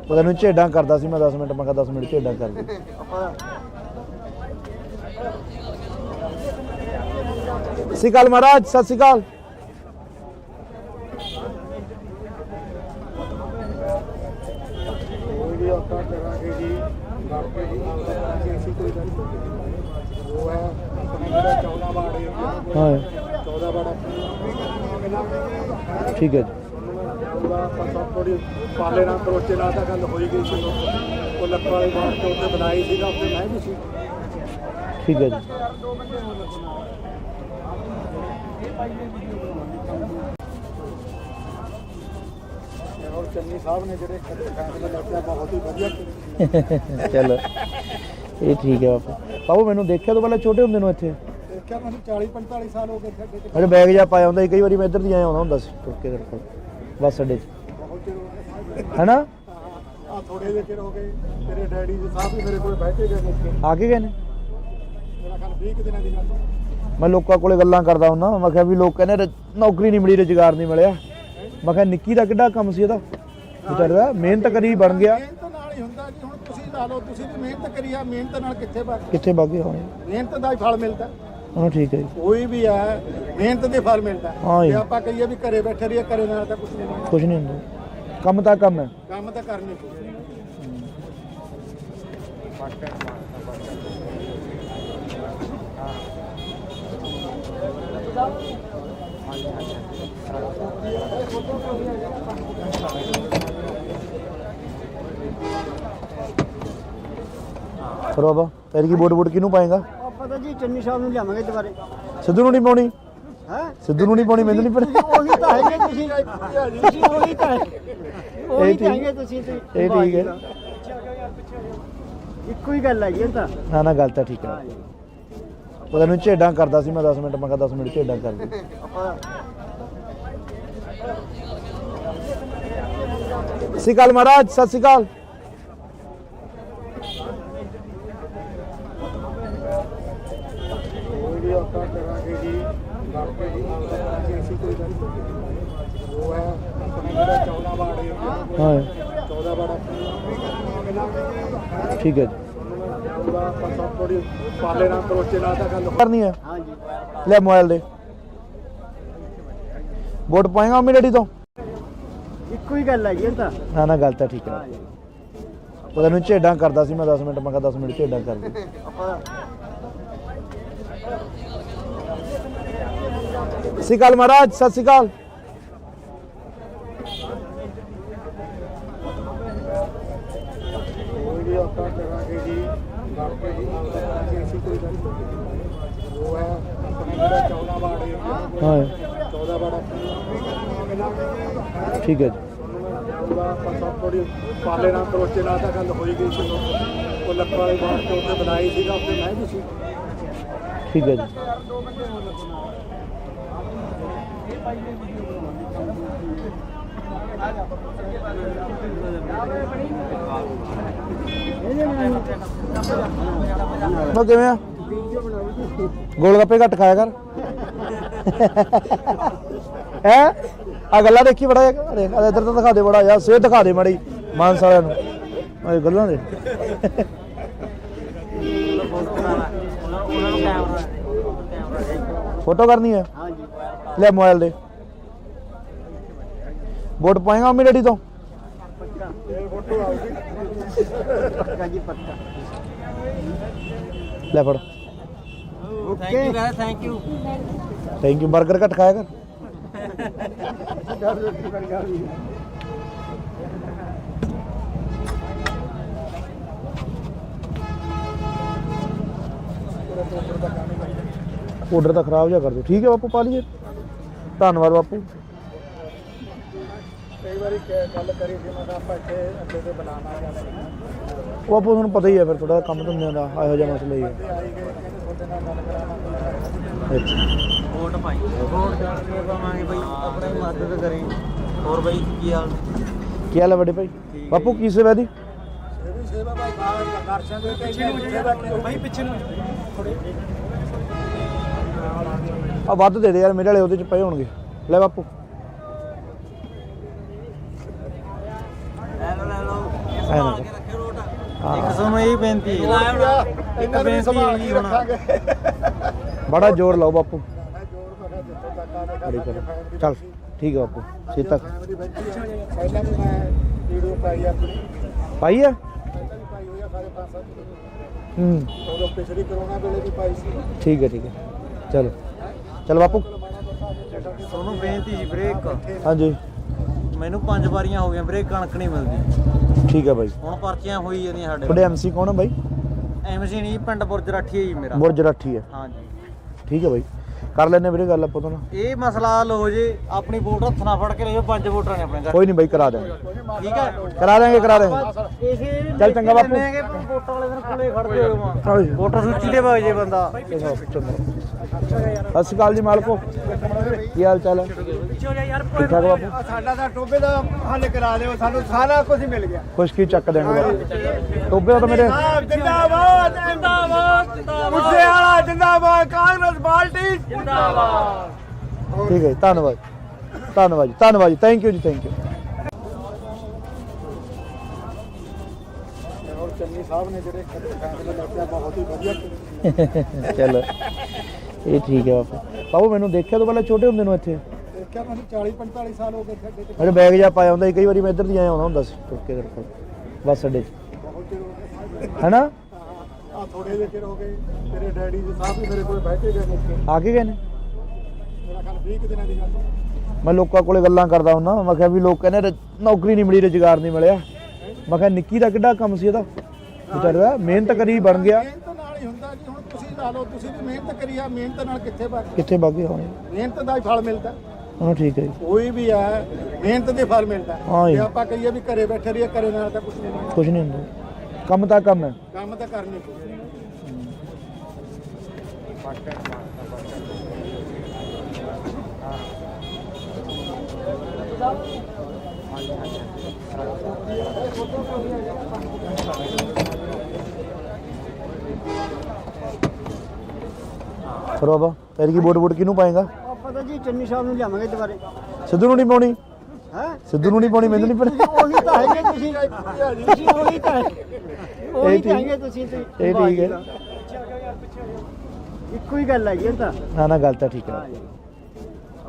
ਉਹ ਤੈਨੂੰ ਝੇਡਾਂ ਕਰਦਾ ਸੀ ਮੈਂ 10 ਮਿੰਟ ਮੈਂ ਕਿਹਾ 10 ਮਿੰਟ ਝੇਡਾਂ ਕਰ ਦੇ ਸਤਿ ਸ਼੍ਰੀ ਅਕਾਲ ਮਹਾਰਾਜ ਸਤਿ ਸ਼੍ਰੀ ਅਕਾਲ ਹਾਂ 14 ਬੜਾ ਠੀਕ ਹੈ ਜੀ ਜਾਊਗਾ ਆਪਾਂ ਸਭ ਥੋੜੀ ਪਾਲੇ ਨਾਲ ਕਰੋਚੇ ਨਾਲ ਤਾਂ ਗੱਲ ਹੋਈ ਗਈ ਸੀ ਉਹ ਲੱਕ ਵਾਲੀ ਬਾਤ ਤੇ ਉੱਤੇ ਬਣਾਈ ਸੀਗਾ ਉੱਤੇ ਮੈਂ ਵੀ ਸੀ ਠੀਕ ਹੈ ਜੀ ਔਰ ਚੰਨੀ ਸਾਹਿਬ ਨੇ ਜਿਹੜੇ ਫੈਸਲੇ ਲਿਆ ਬਹੁਤ ਹੀ ਵਧੀਆ ਕੀਤੇ। ਚਲੋ ਇਹ ਠੀਕ ਹੈ ਬਾਪੂ ਬਾਬੂ ਮੈਨੂੰ ਦੇਖਿਆ ਤੋਂ ਪਹਿਲਾਂ ਛੋਟੇ ਹੁੰਦੇ ਨੂੰ ਇੱਥੇ ਦੇਖਿਆ ਮੈਨੂੰ 40 45 ਸਾਲ ਹੋ ਗਏ ਖੇਡੇ ਚ ਅਰੇ ਬੈਗ ਜਾ ਪਾਇਆ ਹੁੰਦਾ ਸੀ ਕਈ ਵਾਰੀ ਮੈਂ ਇੱਧਰ ਦੀ ਆਇਆ ਹੁੰਦਾ ਸੀ ਤੁਰ ਕੇ ਤੇਰੇ ਕੋਲ ਬੱਸ ਅੱਡੇ 'ਚ ਬਹੁਤ ਚਿਰ ਹੋ ਗਿਆ ਹੈਨਾ ਆ ਥੋੜੇ ਜਿਹੇ ਚਿਰ ਹੋ ਗਏ ਤੇਰੇ ਡੈਡੀ ਜੀ ਸਾਹਿਬ ਵੀ ਮੇਰੇ ਕੋਲ ਬਹਿ ਕੇ ਗਏ ਮੁੱਕੇ ਆ ਕੇ ਗਏ ਨੇ ਮੇਰਾ ਖਿਆਲ 20 ਕੁ ਦਿਨਾਂ ਦੀ ਗੱਲ ਮੈਂ ਲੋਕਾਂ ਕੋਲੇ ਗੱਲਾਂ ਕਰਦਾ ਹੁੰਦਾ ਮੈਂ ਕਿਹਾ ਵੀ ਲੋਕ ਕਹਿੰਦੇ ਨੌਕਰੀ ਨਹੀਂ ਮਿਲੀ ਰੁਜ਼ਗਾਰ ਨਹੀਂ ਮਿਲਿਆ ਮੈਂ ਕਿਹਾ ਨਿੱਕੀ ਦਾ ਕਿੱਡਾ ਕੰਮ ਸੀ ਇਹਦਾ ਵਿਚਾਰੇ ਦਾ ਮਿਹਨਤ ਕਰੀ ਬਣ ਗਿਆ ਮਿਹਨਤ ਨਾਲ ਹੀ ਹੁੰਦਾ ਜੀ ਹੁਣ ਤੁਸੀਂ ਲਾ ਲਓ ਤੁਸੀਂ ਵੀ ਮਿਹਨਤ ਕਰੀ ਆ ਮਿਹਨਤ ਨਾਲ ਕਿੱਥੇ ਬਣ ਕਿੱਥੇ ਵਗ ਗਏ ਹਾਂ ਮਿਹਨਤ ਦਾ ਹੀ ਫਲ ਮਿਲਦਾ ਹਾਂ ਠੀਕ ਹੈ ਜੀ ਕੋਈ ਵੀ ਹੈ ਮਿਹਨਤ ਦੇ ਫਲ ਮਿਲਦਾ ਹਾਂ ਜੀ। ਜੇ ਆਪਾਂ ਕਹੀਏ ਵੀ ਘਰੇ ਬੈਠੇ ਰਹੀਏ ਘਰੇ ਨਾਲ ਤਾਂ ਕੁਝ ਨਹੀਂ ਹੋਣਾ ਕੁਝ ਨਹੀਂ ਹੁੰਦਾ ਕੰਮ ਤਾਂ ਕੰਮ ਹੈ ਕੰਮ ਤਾਂ ਕਰਨੀ ਪਊ ਫਿਰ ਬਾਬਾ ਤੇਰੀ ਕੀ ਵੋਟ ਕਿਹਨੂੰ ਪਾਏਗਾ ਪਤਾ ਜੀ ਚੰਨੀ ਸਾਹਿਬ ਨੂੰ ਲਿਆਵਾਂਗੇ ਦੁਬਾਰੇ ਸਿੱਧੂ ਨੂੰ ਨਹੀਂ ਪਾਉਣੀ ਹੈ ਸਿੱਧੂ ਨੂੰ ਨਹੀਂ ਪਾਉਣੀ ਮੈਨੂੰ ਨਹੀਂ ਪਤਾ ਉਹੀ ਤਾਂ ਹੈਗੇ ਤੁਸੀਂ ਉਹੀ ਤਾਂ ਉਹੀ ਤਾਂ ਹੈਗੇ ਤੁਸੀਂ ਇਹ ਠੀਕ ਹੈ ਇੱਕੋ ਹੀ ਗੱਲ ਹੈ ਜੀ ਇਹ ਤਾਂ ਨਾ ਨਾ ਗੱਲ ਤਾਂ ਠੀਕ ਹੈ ਉਹ ਤੈਨੂੰ ਝੇਡਾਂ ਕਰਦਾ ਸੀ ਮੈਂ 10 ਮਿੰਟ ਮੈਂ ਕਿਹਾ 10 ਮਿੰਟ ਝੇਡਾਂ ਕਰ ਦੇ ਸਤਿ ਸ਼੍ਰੀ ਅਕਾਲ ਮਹਾਰਾਜ ਸਤਿ ਸ਼੍ਰੀ ਅਕਾਲ ਕੋਈ ਵੀ ਆਪਾਂ ਕਰਾਂਗੇ ਜੀ ਬਾਪੇ ਜੀ ਕਰਾਂਗੇ ਅਸੀਂ ਕੋਈ ਗੱਲ ਨਹੀਂ ਉਹ ਹੈ ਆਪਣੇ ਜਿਹੜਾ 14 ਬਾੜੇ ਹਾਂ 14 ਬਾੜਾ ਠੀਕ ਹੈ ਜੀ ਜਾਊਗਾ ਆਪਾਂ ਸਭ ਥੋੜੀ ਪਾਲੇ ਨਾਲ ਕਰੋਚੇ ਨਾਲ ਤਾਂ ਗੱਲ ਕਰਨੀ ਹੈ ਹਾਂ ਜੀ ਲੈ ਮੋਬਾਈਲ ਦੇ ਵੋਟ ਪਾਏਗਾ ਮੰਮੀ ਡੈਡੀ ਤੋਂ ਇੱਕੋ ਹੀ ਗੱਲ ਹੈ ਜੀ ਇਹ ਤਾਂ ਨਾ ਨਾ ਗੱਲ ਤਾਂ ਠੀਕ ਹੈ ਉਹ ਤੈਨੂੰ ਝੇਡਾਂ ਕਰਦਾ ਸੀ ਮੈਂ 10 ਮਿੰਟ ਮੈਂ ਕਿਹਾ 10 ਮਿੰਟ ਝੇਡਾਂ ਕਰ ਦੇ ਸਤਿ ਸ਼੍ਰੀ ਅਕਾਲ ਮਹਾਰਾਜ ਸਤਿ ਸ਼੍ਰੀ ਅਕਾਲ ਕੋਈ ਵੀ ਆਪਾਂ ਕਰਾਂਗੇ ਜੀ ਬਾਪੇ ਜੀ ਕਰਾਂਗੇ ਅਸੀਂ ਕੋਈ ਗੱਲ ਨਹੀਂ ਉਹ ਹੈ ਆਪਣੇ ਜਿਹੜਾ 14 ਬਾੜੇ ਹਾਂ 14 ਬਾੜਾ ਠੀਕ ਹੈ ਜੀ ਜਾਊਗਾ ਆਪਾਂ ਸਭ ਥੋੜੀ ਪਾਲੇ ਨਾਲ ਕਰੋਚੇ ਨਾਲ ਤਾਂ ਗੱਲ ਹੋਈ ਗਈ ਸੀ ਉਹ ਲੱਕ ਵਾਲੀ ਬਾਤ ਤੇ ਉੱਤੇ ਬਣਾਈ ਸੀਗਾ ਉੱਤੇ ਮੈਂ ਵੀ ਸੀ ਠੀਕ ਹੈ ਜੀ ਮੈਂ ਕਿਵੇਂ ਆ ਗੋਲ ਗੱਪੇ ਘੱਟ ਖਾਇਆ ਕਰ ਹੈ ਆ ਗੱਲਾਂ ਦੇਖੀ ਬੜਾ ਇੱਧਰ ਤਾਂ ਦਿਖਾ ਦੇ ਬੜਾ ਯਾਰ ਸਿਹਤ ਦਿਖਾ ਦੇ ਮਾੜੀ ਮਾਨਸ ਵਾਲਿਆਂ ਨੂੰ ਆ ਗੱਲਾਂ ਦੇ ਫੋਟੋ ਕਰਨੀ ਹੈ ਹਾਂ ਜੀ ਲੈ ਮੋਬਾਈਲ ਦੇ ਵੋਟ ਪਾਏਗਾ ਮੰਮੀ ਡੈਡੀ ਤੋਂ ਪੱਕਾ ਜੀ ਪੱਕਾ ਲੈ ਫੜ okay thank you thank you 버ਗਰ ਘੱਟ ਖਾਇਆ ਕਰ ਆਰਡਰ ਤਾਂ ਖਰਾਬ ਜਾ ਕਰ ਦਿਓ ਠੀਕ ਹੈ ਬਾਪੂ ਪਾ ਲਈਏ ਧੰਨਵਾਦ ਬਾਪੂ ਕਈ ਵਾਰੀ ਗੱਲ ਕਰੀ ਸੀ ਮੈਂ ਕਿਹਾ ਆਪਾਂ ਇੱਥੇ ਅੱਡੇ ਤੇ ਬੁਲਾਣਾ ਜਾਂ ਉਹ ਬਾਪੂ ਤੁਹਾਨੂੰ ਪਤਾ ਹੀ ਹੈ ਫਿਰ ਥੋੜਾ ਕੰਮ ਧੰਦਿਆਂ ਦਾ ਇਹੋ ਜਿਹਾ ਮਸਲਾ ਹੀ ਹੈ ਆਈ ਗਏ ਕਹਿੰਦੇ ਤੁਹਾਡੇ ਨਾਲ ਗੱਲ ਕਰਾਉਣਾ ਅੱਛਾ ਵੋਟ ਪਾਈ ਵੋਟ ਕਰਕੇ ਪਾਵਾਂਗੇ ਬਈ ਆਪਣੀ ਮਦਦ ਕਰੇ ਹੋਰ ਬਈ ਕੀ ਹਾਲ ਕੀ ਹਾਲ ਹੈ ਵੱਡੇ ਭਾਈ ਬਾਪੂ ਕੀ ਸੇਵਾ ਦੀ ਇਹ ਵੀ ਸੇਵਾ ਭਾਈ ਦਰਸ਼ਨ ਦੇ ਕੇ ਪਿੱਛੇ ਬੈਠੇ ਭਾਈ ਪਿੱਛੇ ਨੂੰ ਆ ਵੱਧ ਦੇ ਦੇ ਯਾਰ ਮੇਰੇ ਵਾਲੇ ਉਹਦੇ ਚ ਪਏ ਹੋਣਗੇ ਲੈ ਬਾਪੂ ਲੈ ਲਓ ਐ ਨਾ ਰੱਖੇ ਰੋਟ ਹਾਂ। ਇੱਕ ਸਾਨੂੰ ਇਹ ਬੇਨਤੀ ਇਹਨਾਂ ਨੂੰ ਸੰਭਾਲ ਕੇ ਰੱਖਾਂਗੇ ਬੜਾ ਜ਼ੋਰ ਲਾਓ ਬਾਪੂ ਮੈਂ ਜੋੜ ਪਕਾ ਜਿੱਥੋਂ ਤੱਕ ਆਵੇ ਬੜੀ ਕਰ ਚੱਲ ਠੀਕ ਹੈ ਬਾਪੂ ਛੇ ਤੱਕ ਫੈਮਿਲੀ ਬੈਠੀ ਹੈ ਪਹਿਲਾਂ ਵੀ ਮੈਂ ਵੀਡੀਓ ਪਾਈ ਆਪਣੀ ਪਾਈ ਹੈ ਪਹਿਲਾਂ ਵੀ ਪਾਈ ਹੋਈ ਆ ਸਾਰੇ ਪਾਸੇ ਹੂੰ ਉਦੋਂ ਪਿਛਲੀ ਕਰੋਨਾ ਵੇਲੇ ਵੀ ਪਾਈ ਸੀ ਠੀਕ ਹੈ ਚਲੋ ਚਲ ਬਾਪੂ। ਤੁਹਾਨੂੰ ਬੇਨਤੀ ਜੀ ਵੀਰੇ ਇੱਕ, ਹਾਂਜੀ ਮੈਨੂੰ 5 ਵਾਰੀਆਂ ਹੋ ਗਈਆਂ ਵੀਰੇ, ਕਣਕ ਨਹੀਂ ਮਿਲਦੀ। ਠੀਕ ਹੈ ਬਾਈ। ਹੁਣ ਪਰਚੀਆਂ ਹੋਈ ਜਾਂਦੀਆਂ ਸਾਡੇ ਤੁਹਾਡੇ ਐਮਸੀ ਕੌਣ ਹੈ ਬਾਈ? ਐਮਸੀ ਨਹੀਂ, ਪਿੰਡ ਬੁਰਜ ਰਾਠੀ ਹੈ ਜੀ ਮੇਰਾ। ਬੁਰਜ ਰਾਠੀ ਹੈ। ਹਾਂਜੀ ਠੀਕ ਹੈ ਬਾਈ, ਕਰ ਲੈਣੇ ਵੀਰੇ ਗੱਲ ਆਪਾਂ ਤੋਂ। ਇਹ ਮਸਲਾ ਹੱਲ ਹੋ ਜੇ, ਆਪਣੀ ਵੋਟ ਹੱਥ ਨਾਲ ਫੜ ਕੇ ਲਿਓ। 5 ਵੋਟਾਂ ਨੇ ਆਪਣੇ ਘਰ। ਕੋਈ ਨਹੀਂ ਬਾਈ, ਕਰਾ ਦੇਵਾਂਗੇ। ਠੀਕ ਹੈ, ਕਰਾ ਦੇਵਾਂਗੇ ਚੱਲ ਚੰਗਾ ਬਾਪੂ। ਵੋਟਾਂ ਵਾਲੇ ਦਿਨ ਕੋਲੇ ਖੜਦੇ ਹੋ, ਹਾਂਜੀ। ਵੋਟਰ ਸੂਚੀ ਦੇ ਵਗ ਜੇ ਬੰਦਾ। ਸਤਿ ਸ਼੍ਰੀ ਅਕਾਲ ਜੀ ਮਾਲਕੋ, ਕੀ ਹਾਲ ਚਾਲ ਹੈ? ਠੀਕ ਠਾਕ ਬਾਪੂ। ਸਾਡਾ ਤਾਂ ਟੋਬੇ ਦਾ ਹੱਲ ਕਰਾ ਦਿਓ, ਸਾਨੂੰ ਸਾਰਾ ਕੁਝ ਮਿਲ ਗਿਆ। ਖੁਸ਼ਕੀ ਚੱਕ ਦੇਣਗੇ ਬਾਪੂ। ਟੋਬੇ ਤਾਂ ਮੇਰੇ ਜਿੰਦਾਬਾਦ ਜਿੰਦਾਬਾਦ ਜਿੰਦਾਬਾਦ, ਮੁੱਸੇ ਵਾਲਾ ਜਿੰਦਾਬਾਦ, ਕਾਂਗਰਸ ਪਾਰਟੀ ਜਿੰਦਾਬਾਦ। ਠੀਕ ਹੈ ਜੀ, ਧੰਨਵਾਦ ਧੰਨਵਾਦ ਜੀ, ਧੰਨਵਾਦ ਜੀ, ਥੈਂਕ ਯੂ ਜੀ, ਥੈਂਕ ਯੂ। ਚੰਨੀ ਸਾਹਿਬ ਨੇ ਜਿਹੜੇ ਫੈਸਲੇ ਲਿਆ ਬਹੁਤ ਹੀ ਵਧੀਆ। ਚਲੋ ਇਹ ਠੀਕ ਹੈ ਬਾਪੂ। ਬਾਪੂ ਮੈਨੂੰ ਦੇਖਿਆ ਤੋਂ ਪਹਿਲਾਂ ਛੋਟੇ ਹੁੰਦੇ ਨੂੰ ਇੱਥੇ? ਦੇਖਿਆ ਮੈਨੂੰ 40-45 ਸਾਲ ਹੋ ਗਏ ਖੱਡੇ ਤੇ। ਮੇਰੇ ਬੈਗ ਜਾ ਪਾਇਆ ਹੁੰਦਾ ਸੀ, ਕਈ ਵਾਰੀ ਮੈਂ ਇੱਧਰ ਦੀ ਆਇਆ ਆਉਂਦਾ ਹੁੰਦਾ ਸੀ ਤੁਰ ਕੇ ਬੱਸ ਅੱਡੇ 'ਚ, ਬਹੁਤ ਚਿਰ ਹੋ ਗਿਆ ਹੈਨਾ? ਆ ਥੋੜੇ ਜਿਹੇ ਚਿਰ ਹੋ ਗਏ। ਤੇਰੇ ਡੈਡੀ ਜੀ ਸਾਹਿਬ ਵੀ ਮੇਰੇ ਕੋਲ ਬੈਠੇ ਗਏ ਨੇ। ਆ ਕੇ ਗਏ ਨੇ? ਮੇਰਾ ਖਿਆਲ 20 ਦਿਨਾਂ ਦੀ ਗੱਲ। ਮੈਂ ਲੋਕਾਂ ਕੋਲੇ ਗੱਲਾਂ ਕਰਦਾ ਹੁੰਦਾ, ਮੈਂ ਕਿਹਾ ਵੀ ਲੋਕ ਕਹਿੰਦੇ ਨੌਕਰੀ ਨਹੀਂ ਮਿਲੀ, ਰੁਜ਼ਗਾਰ ਨਹੀਂ ਮਿਲਿਆ। ਮੈਂ ਕਿਹਾ ਨਿੱਕੀ ਦਾ ਕਿੱਡਾ ਕੰਮ ਸੀ ਇਹਦਾ, ਵਿਚਾਰੇ ਦਾ ਮਿਹਨਤ ਕਰੀ ਬਣ ਗਿਆ। ਮਿਹਨਤ ਨਾਲ ਹੀ ਹੁੰਦਾ ਜੀ। ਹੁਣ ਤੁਸੀਂ ਲਾ ਲਓ, ਤੁਸੀਂ ਵੀ ਮਿਹਨਤ ਕਰੀ ਆ, ਮਿਹਨਤ ਨਾਲ ਕਿੱਥੇ ਕਿੱਥੇ ਬਾਗੇ ਹੋਣੇ। ਮਿਹਨਤ ਦਾ ਹੀ ਫਲ ਮਿਲਦਾ। ਹਾਂ ਠੀਕ ਹੈ ਜੀ, ਕੋਈ ਵੀ ਹੈ ਮਿਹਨਤ ਦੇ ਫਲ ਮਿਲਦਾ। ਹਾਂ ਜੀ। ਜੇ ਆਪਾਂ ਕਹੀਏ ਵੀ ਘਰੇ ਬੈਠੇ ਰਹੀਏ, ਘਰੇ ਨਾਲ ਤਾਂ ਕੁਝ ਨਹੀਂ ਹੁੰਦਾ। ਕੁਝ ਨਹੀਂ ਹੁੰਦਾ, ਕੰਮ ਤਾਂ ਕੰਮ ਹੈ। ਕੰਮ ਤਾਂ ਕਰਨੀ ਪਊ। ਫਿਰ ਬਾਬਾ ਫਿਰ ਕੀ ਵੋਟ ਕਿਹਨੂੰ ਪਾਏਗਾ? ਆਪਾਂ ਤਾਂ ਜੀ ਚੰਨੀ ਸਾਹਿਬ ਨੂੰ ਲਿਆਵਾਂਗੇ ਦੁਬਾਰੇ। ਸਿੱਧੂ ਨੂੰ ਨਹੀਂ ਪਾਉਣੀ? ਹੈ ਸਿੱਧੂ ਨੂੰ ਨਹੀਂ ਪਾਉਣੀ, ਮੈਨੂੰ ਨਹੀਂ ਪਾਉਣੀ। ਉਹੀ ਤਾਂ ਹੈਗੇ ਤੁਸੀਂ ਉਹੀ ਤਾਂ ਉਹੀ ਤਾਂ ਹੈਗੇ ਤੁਸੀਂ। ਇਹ ਠੀਕ ਹੈ, ਇੱਕੋ ਹੀ ਗੱਲ ਹੈਗੀ ਤਾਂ। ਨਾ ਨਾ ਗੱਲ ਤਾਂ ਠੀਕ ਹੈ।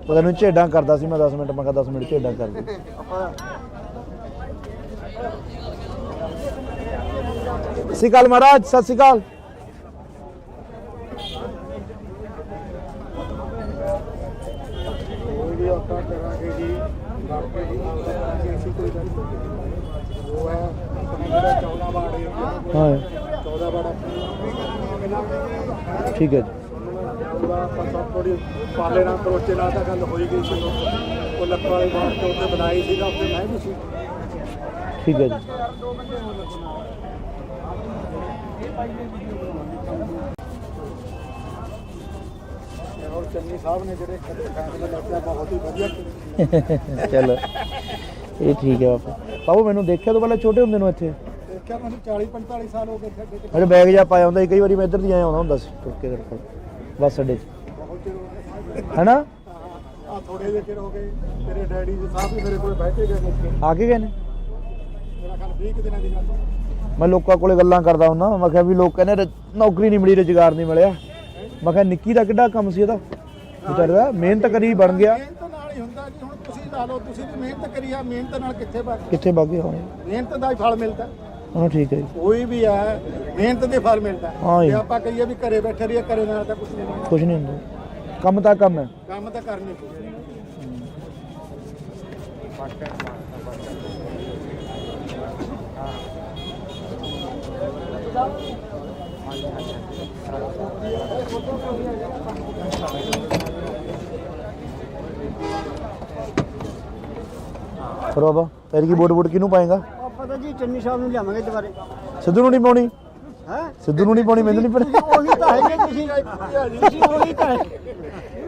ਉਹ ਤੈਨੂੰ ਝੇਡਾਂ ਕਰਦਾ ਸੀ ਮੈਂ 10 ਮਿੰਟ, ਮੈਂ ਕਿਹਾ 10 ਮਿੰਟ ਝੇਡਾਂ ਕਰ ਦੇ। ਸਤਿ ਸ਼੍ਰੀ ਅਕਾਲ ਮਹਾਰਾਜ, ਸਤਿ ਸ਼੍ਰੀ ਅਕਾਲ। ਕੋਈ ਵੀ ਆਪਾਂ ਕਰਾਂਗੇ ਜੀ, ਬਾਕੀ ਜੀ ਅਸੀਂ ਕੋਈ ਗੱਲ ਨਹੀਂ। ਉਹ ਹੈ ਆਪਣਾ ਜਿਹੜਾ 14 ਵਾਰਡ ਹੈ, ਹਾਂ 14 ਵਾਰਡ ਠੀਕ ਹੈ ਜੀ। ਆਪਾਂ ਸਭ ਥੋੜੀ ਪਾਲੇ ਨਾਲ ਕਰੋਚੇ ਨਾਲ ਤਾਂ ਗੱਲ ਹੋਈ ਗਈ ਸੀ। ਉਹ ਲੱਖਾਂ ਵਾਲੀ ਬਾਤ ਤੇ ਉੱਤੇ ਬਣਾਈ ਸੀ ਤਾਂ ਉੱਤੇ ਮੈਂ ਵੀ ਸੀ। ਠੀਕ ਹੈ ਜੀ। ਔਰ ਚੰਨੀ ਸਾਹਿਬ ਨੇ ਜਿਹੜੇ ਫੈਸਲੇ ਲਿਆ ਬਹੁਤ ਹੀ ਵਧੀਆ। ਚਲੋ ਇਹ ਠੀਕ ਹੈ ਬਾਪੂ। ਬਾਪੂ ਮੈਨੂੰ ਦੇਖਿਆ ਤੋਂ ਪਹਿਲਾਂ ਛੋਟੇ ਹੁੰਦੇ ਨੂੰ ਇੱਥੇ? ਦੇਖਿਆ ਮੈਨੂੰ 40-45 ਸਾਲ ਹੋ ਗਏ ਖੱਡੇ ਤੇ। ਮੇਰੇ ਬੈਗ ਜਾ ਪਾਇਆ ਹੁੰਦਾ ਸੀ, ਕਈ ਵਾਰੀ ਮੈਂ ਇੱਧਰ ਦੀ ਆਇਆ ਆਉਂਦਾ ਹੁੰਦਾ ਸੀ ਤੁਰ ਕੇ ਬੱਸ ਅੱਡੇ 'ਚ, ਬਹੁਤ ਚਿਰ ਹੋ ਗਏ। ਹੈਨਾ? ਆ ਥੋੜੇ ਜਿਹੇ ਚਿਰ ਹੋ ਗਏ। ਤੇਰੇ ਡੈਡੀ ਜੀ ਸਾਹਿਬ ਵੀ ਮੇਰੇ ਕੋਲ ਬੈਠੇ ਗਏ ਨੇ। ਆ ਕੇ ਗਏ ਨੇ? ਮੇਰਾ ਖਿਆਲ 20 ਦਿਨਾਂ ਦੀ ਗੱਲ। ਮੈਂ ਲੋਕਾਂ ਕੋਲੇ ਗੱਲਾਂ ਕਰਦਾ ਹੁੰਦਾ, ਮੈਂ ਕਿਹਾ ਵੀ ਲੋਕ ਕਹਿੰਦੇ ਨੌਕਰੀ ਨਹੀਂ ਮਿਲੀ, ਰੁਜ਼ਗਾਰ ਨਹੀਂ ਮਿਲਿਆ। ਮੈਂ ਕਿਹਾ ਨਿੱਕੀ ਦਾ ਕਿੱਡਾ ਕੰਮ ਸੀ ਇਹਦਾ, ਵਿਚਾਰੇ ਦਾ ਮਿਹਨਤ ਕਰੀ ਬਣ ਗਿਆ। ਮਿਹਨਤ ਨਾਲ ਹੀ ਹੁੰਦਾ ਜੀ। ਹੁਣ ਤੁਸੀਂ ਲਾ ਲਓ, ਤੁਸੀਂ ਵੀ ਮਿਹਨਤ ਕਰੀ ਆ, ਮਿਹਨਤ ਨਾਲ ਕਿੱਥੇ ਬਾਗੇ ਹੋਣੇ। ਮਿਹਨਤ ਦਾ ਹੀ ਫਲ ਮਿਲਦਾ। ਹਾਂ ਠੀਕ ਹੈ ਜੀ, ਕੋਈ ਵੀ ਹੈ ਮਿਹਨਤ ਦੇ ਫਲ ਮਿਲਦਾ। ਹਾਂ ਜੀ। ਜੇ ਆਪਾਂ ਕਹੀਏ ਵੀ ਘਰੇ ਬੈਠੇ ਰਹੀਏ, ਘਰੇ ਨਾਲ ਤਾਂ ਕੁਝ ਨਹੀਂ ਹੁੰਦਾ। ਕੁਝ ਨਹੀਂ ਹੁੰਦਾ, ਕੰਮ ਤਾਂ ਕੰਮ ਹੈ। ਕੰਮ ਤਾਂ ਕਰਨੀ ਪਊ। ਫਿਰ ਬਾਬਾ ਫਿਰ ਕੀ ਵੋਟ ਕਿਹਨੂੰ ਪਾਏਗਾ? ਆਪਾਂ ਤਾਂ ਜੀ ਚੰਨੀ ਸਾਹਿਬ ਨੂੰ ਲਿਆਵਾਂਗੇ ਦੁਬਾਰੇ। ਸਿੱਧੂ ਨੂੰ ਨਹੀਂ ਪਾਉਣੀ? ਹੈ ਸਿੱਧੂ ਨੂੰ ਨਹੀਂ ਪਾਉਣੀ, ਮੈਨੂੰ ਨਹੀਂ ਪਾਉਣੀ। ਉਹੀ ਤਾਂ ਹੈਗੇ ਤੁਸੀਂ ਉਹੀ ਤਾਂ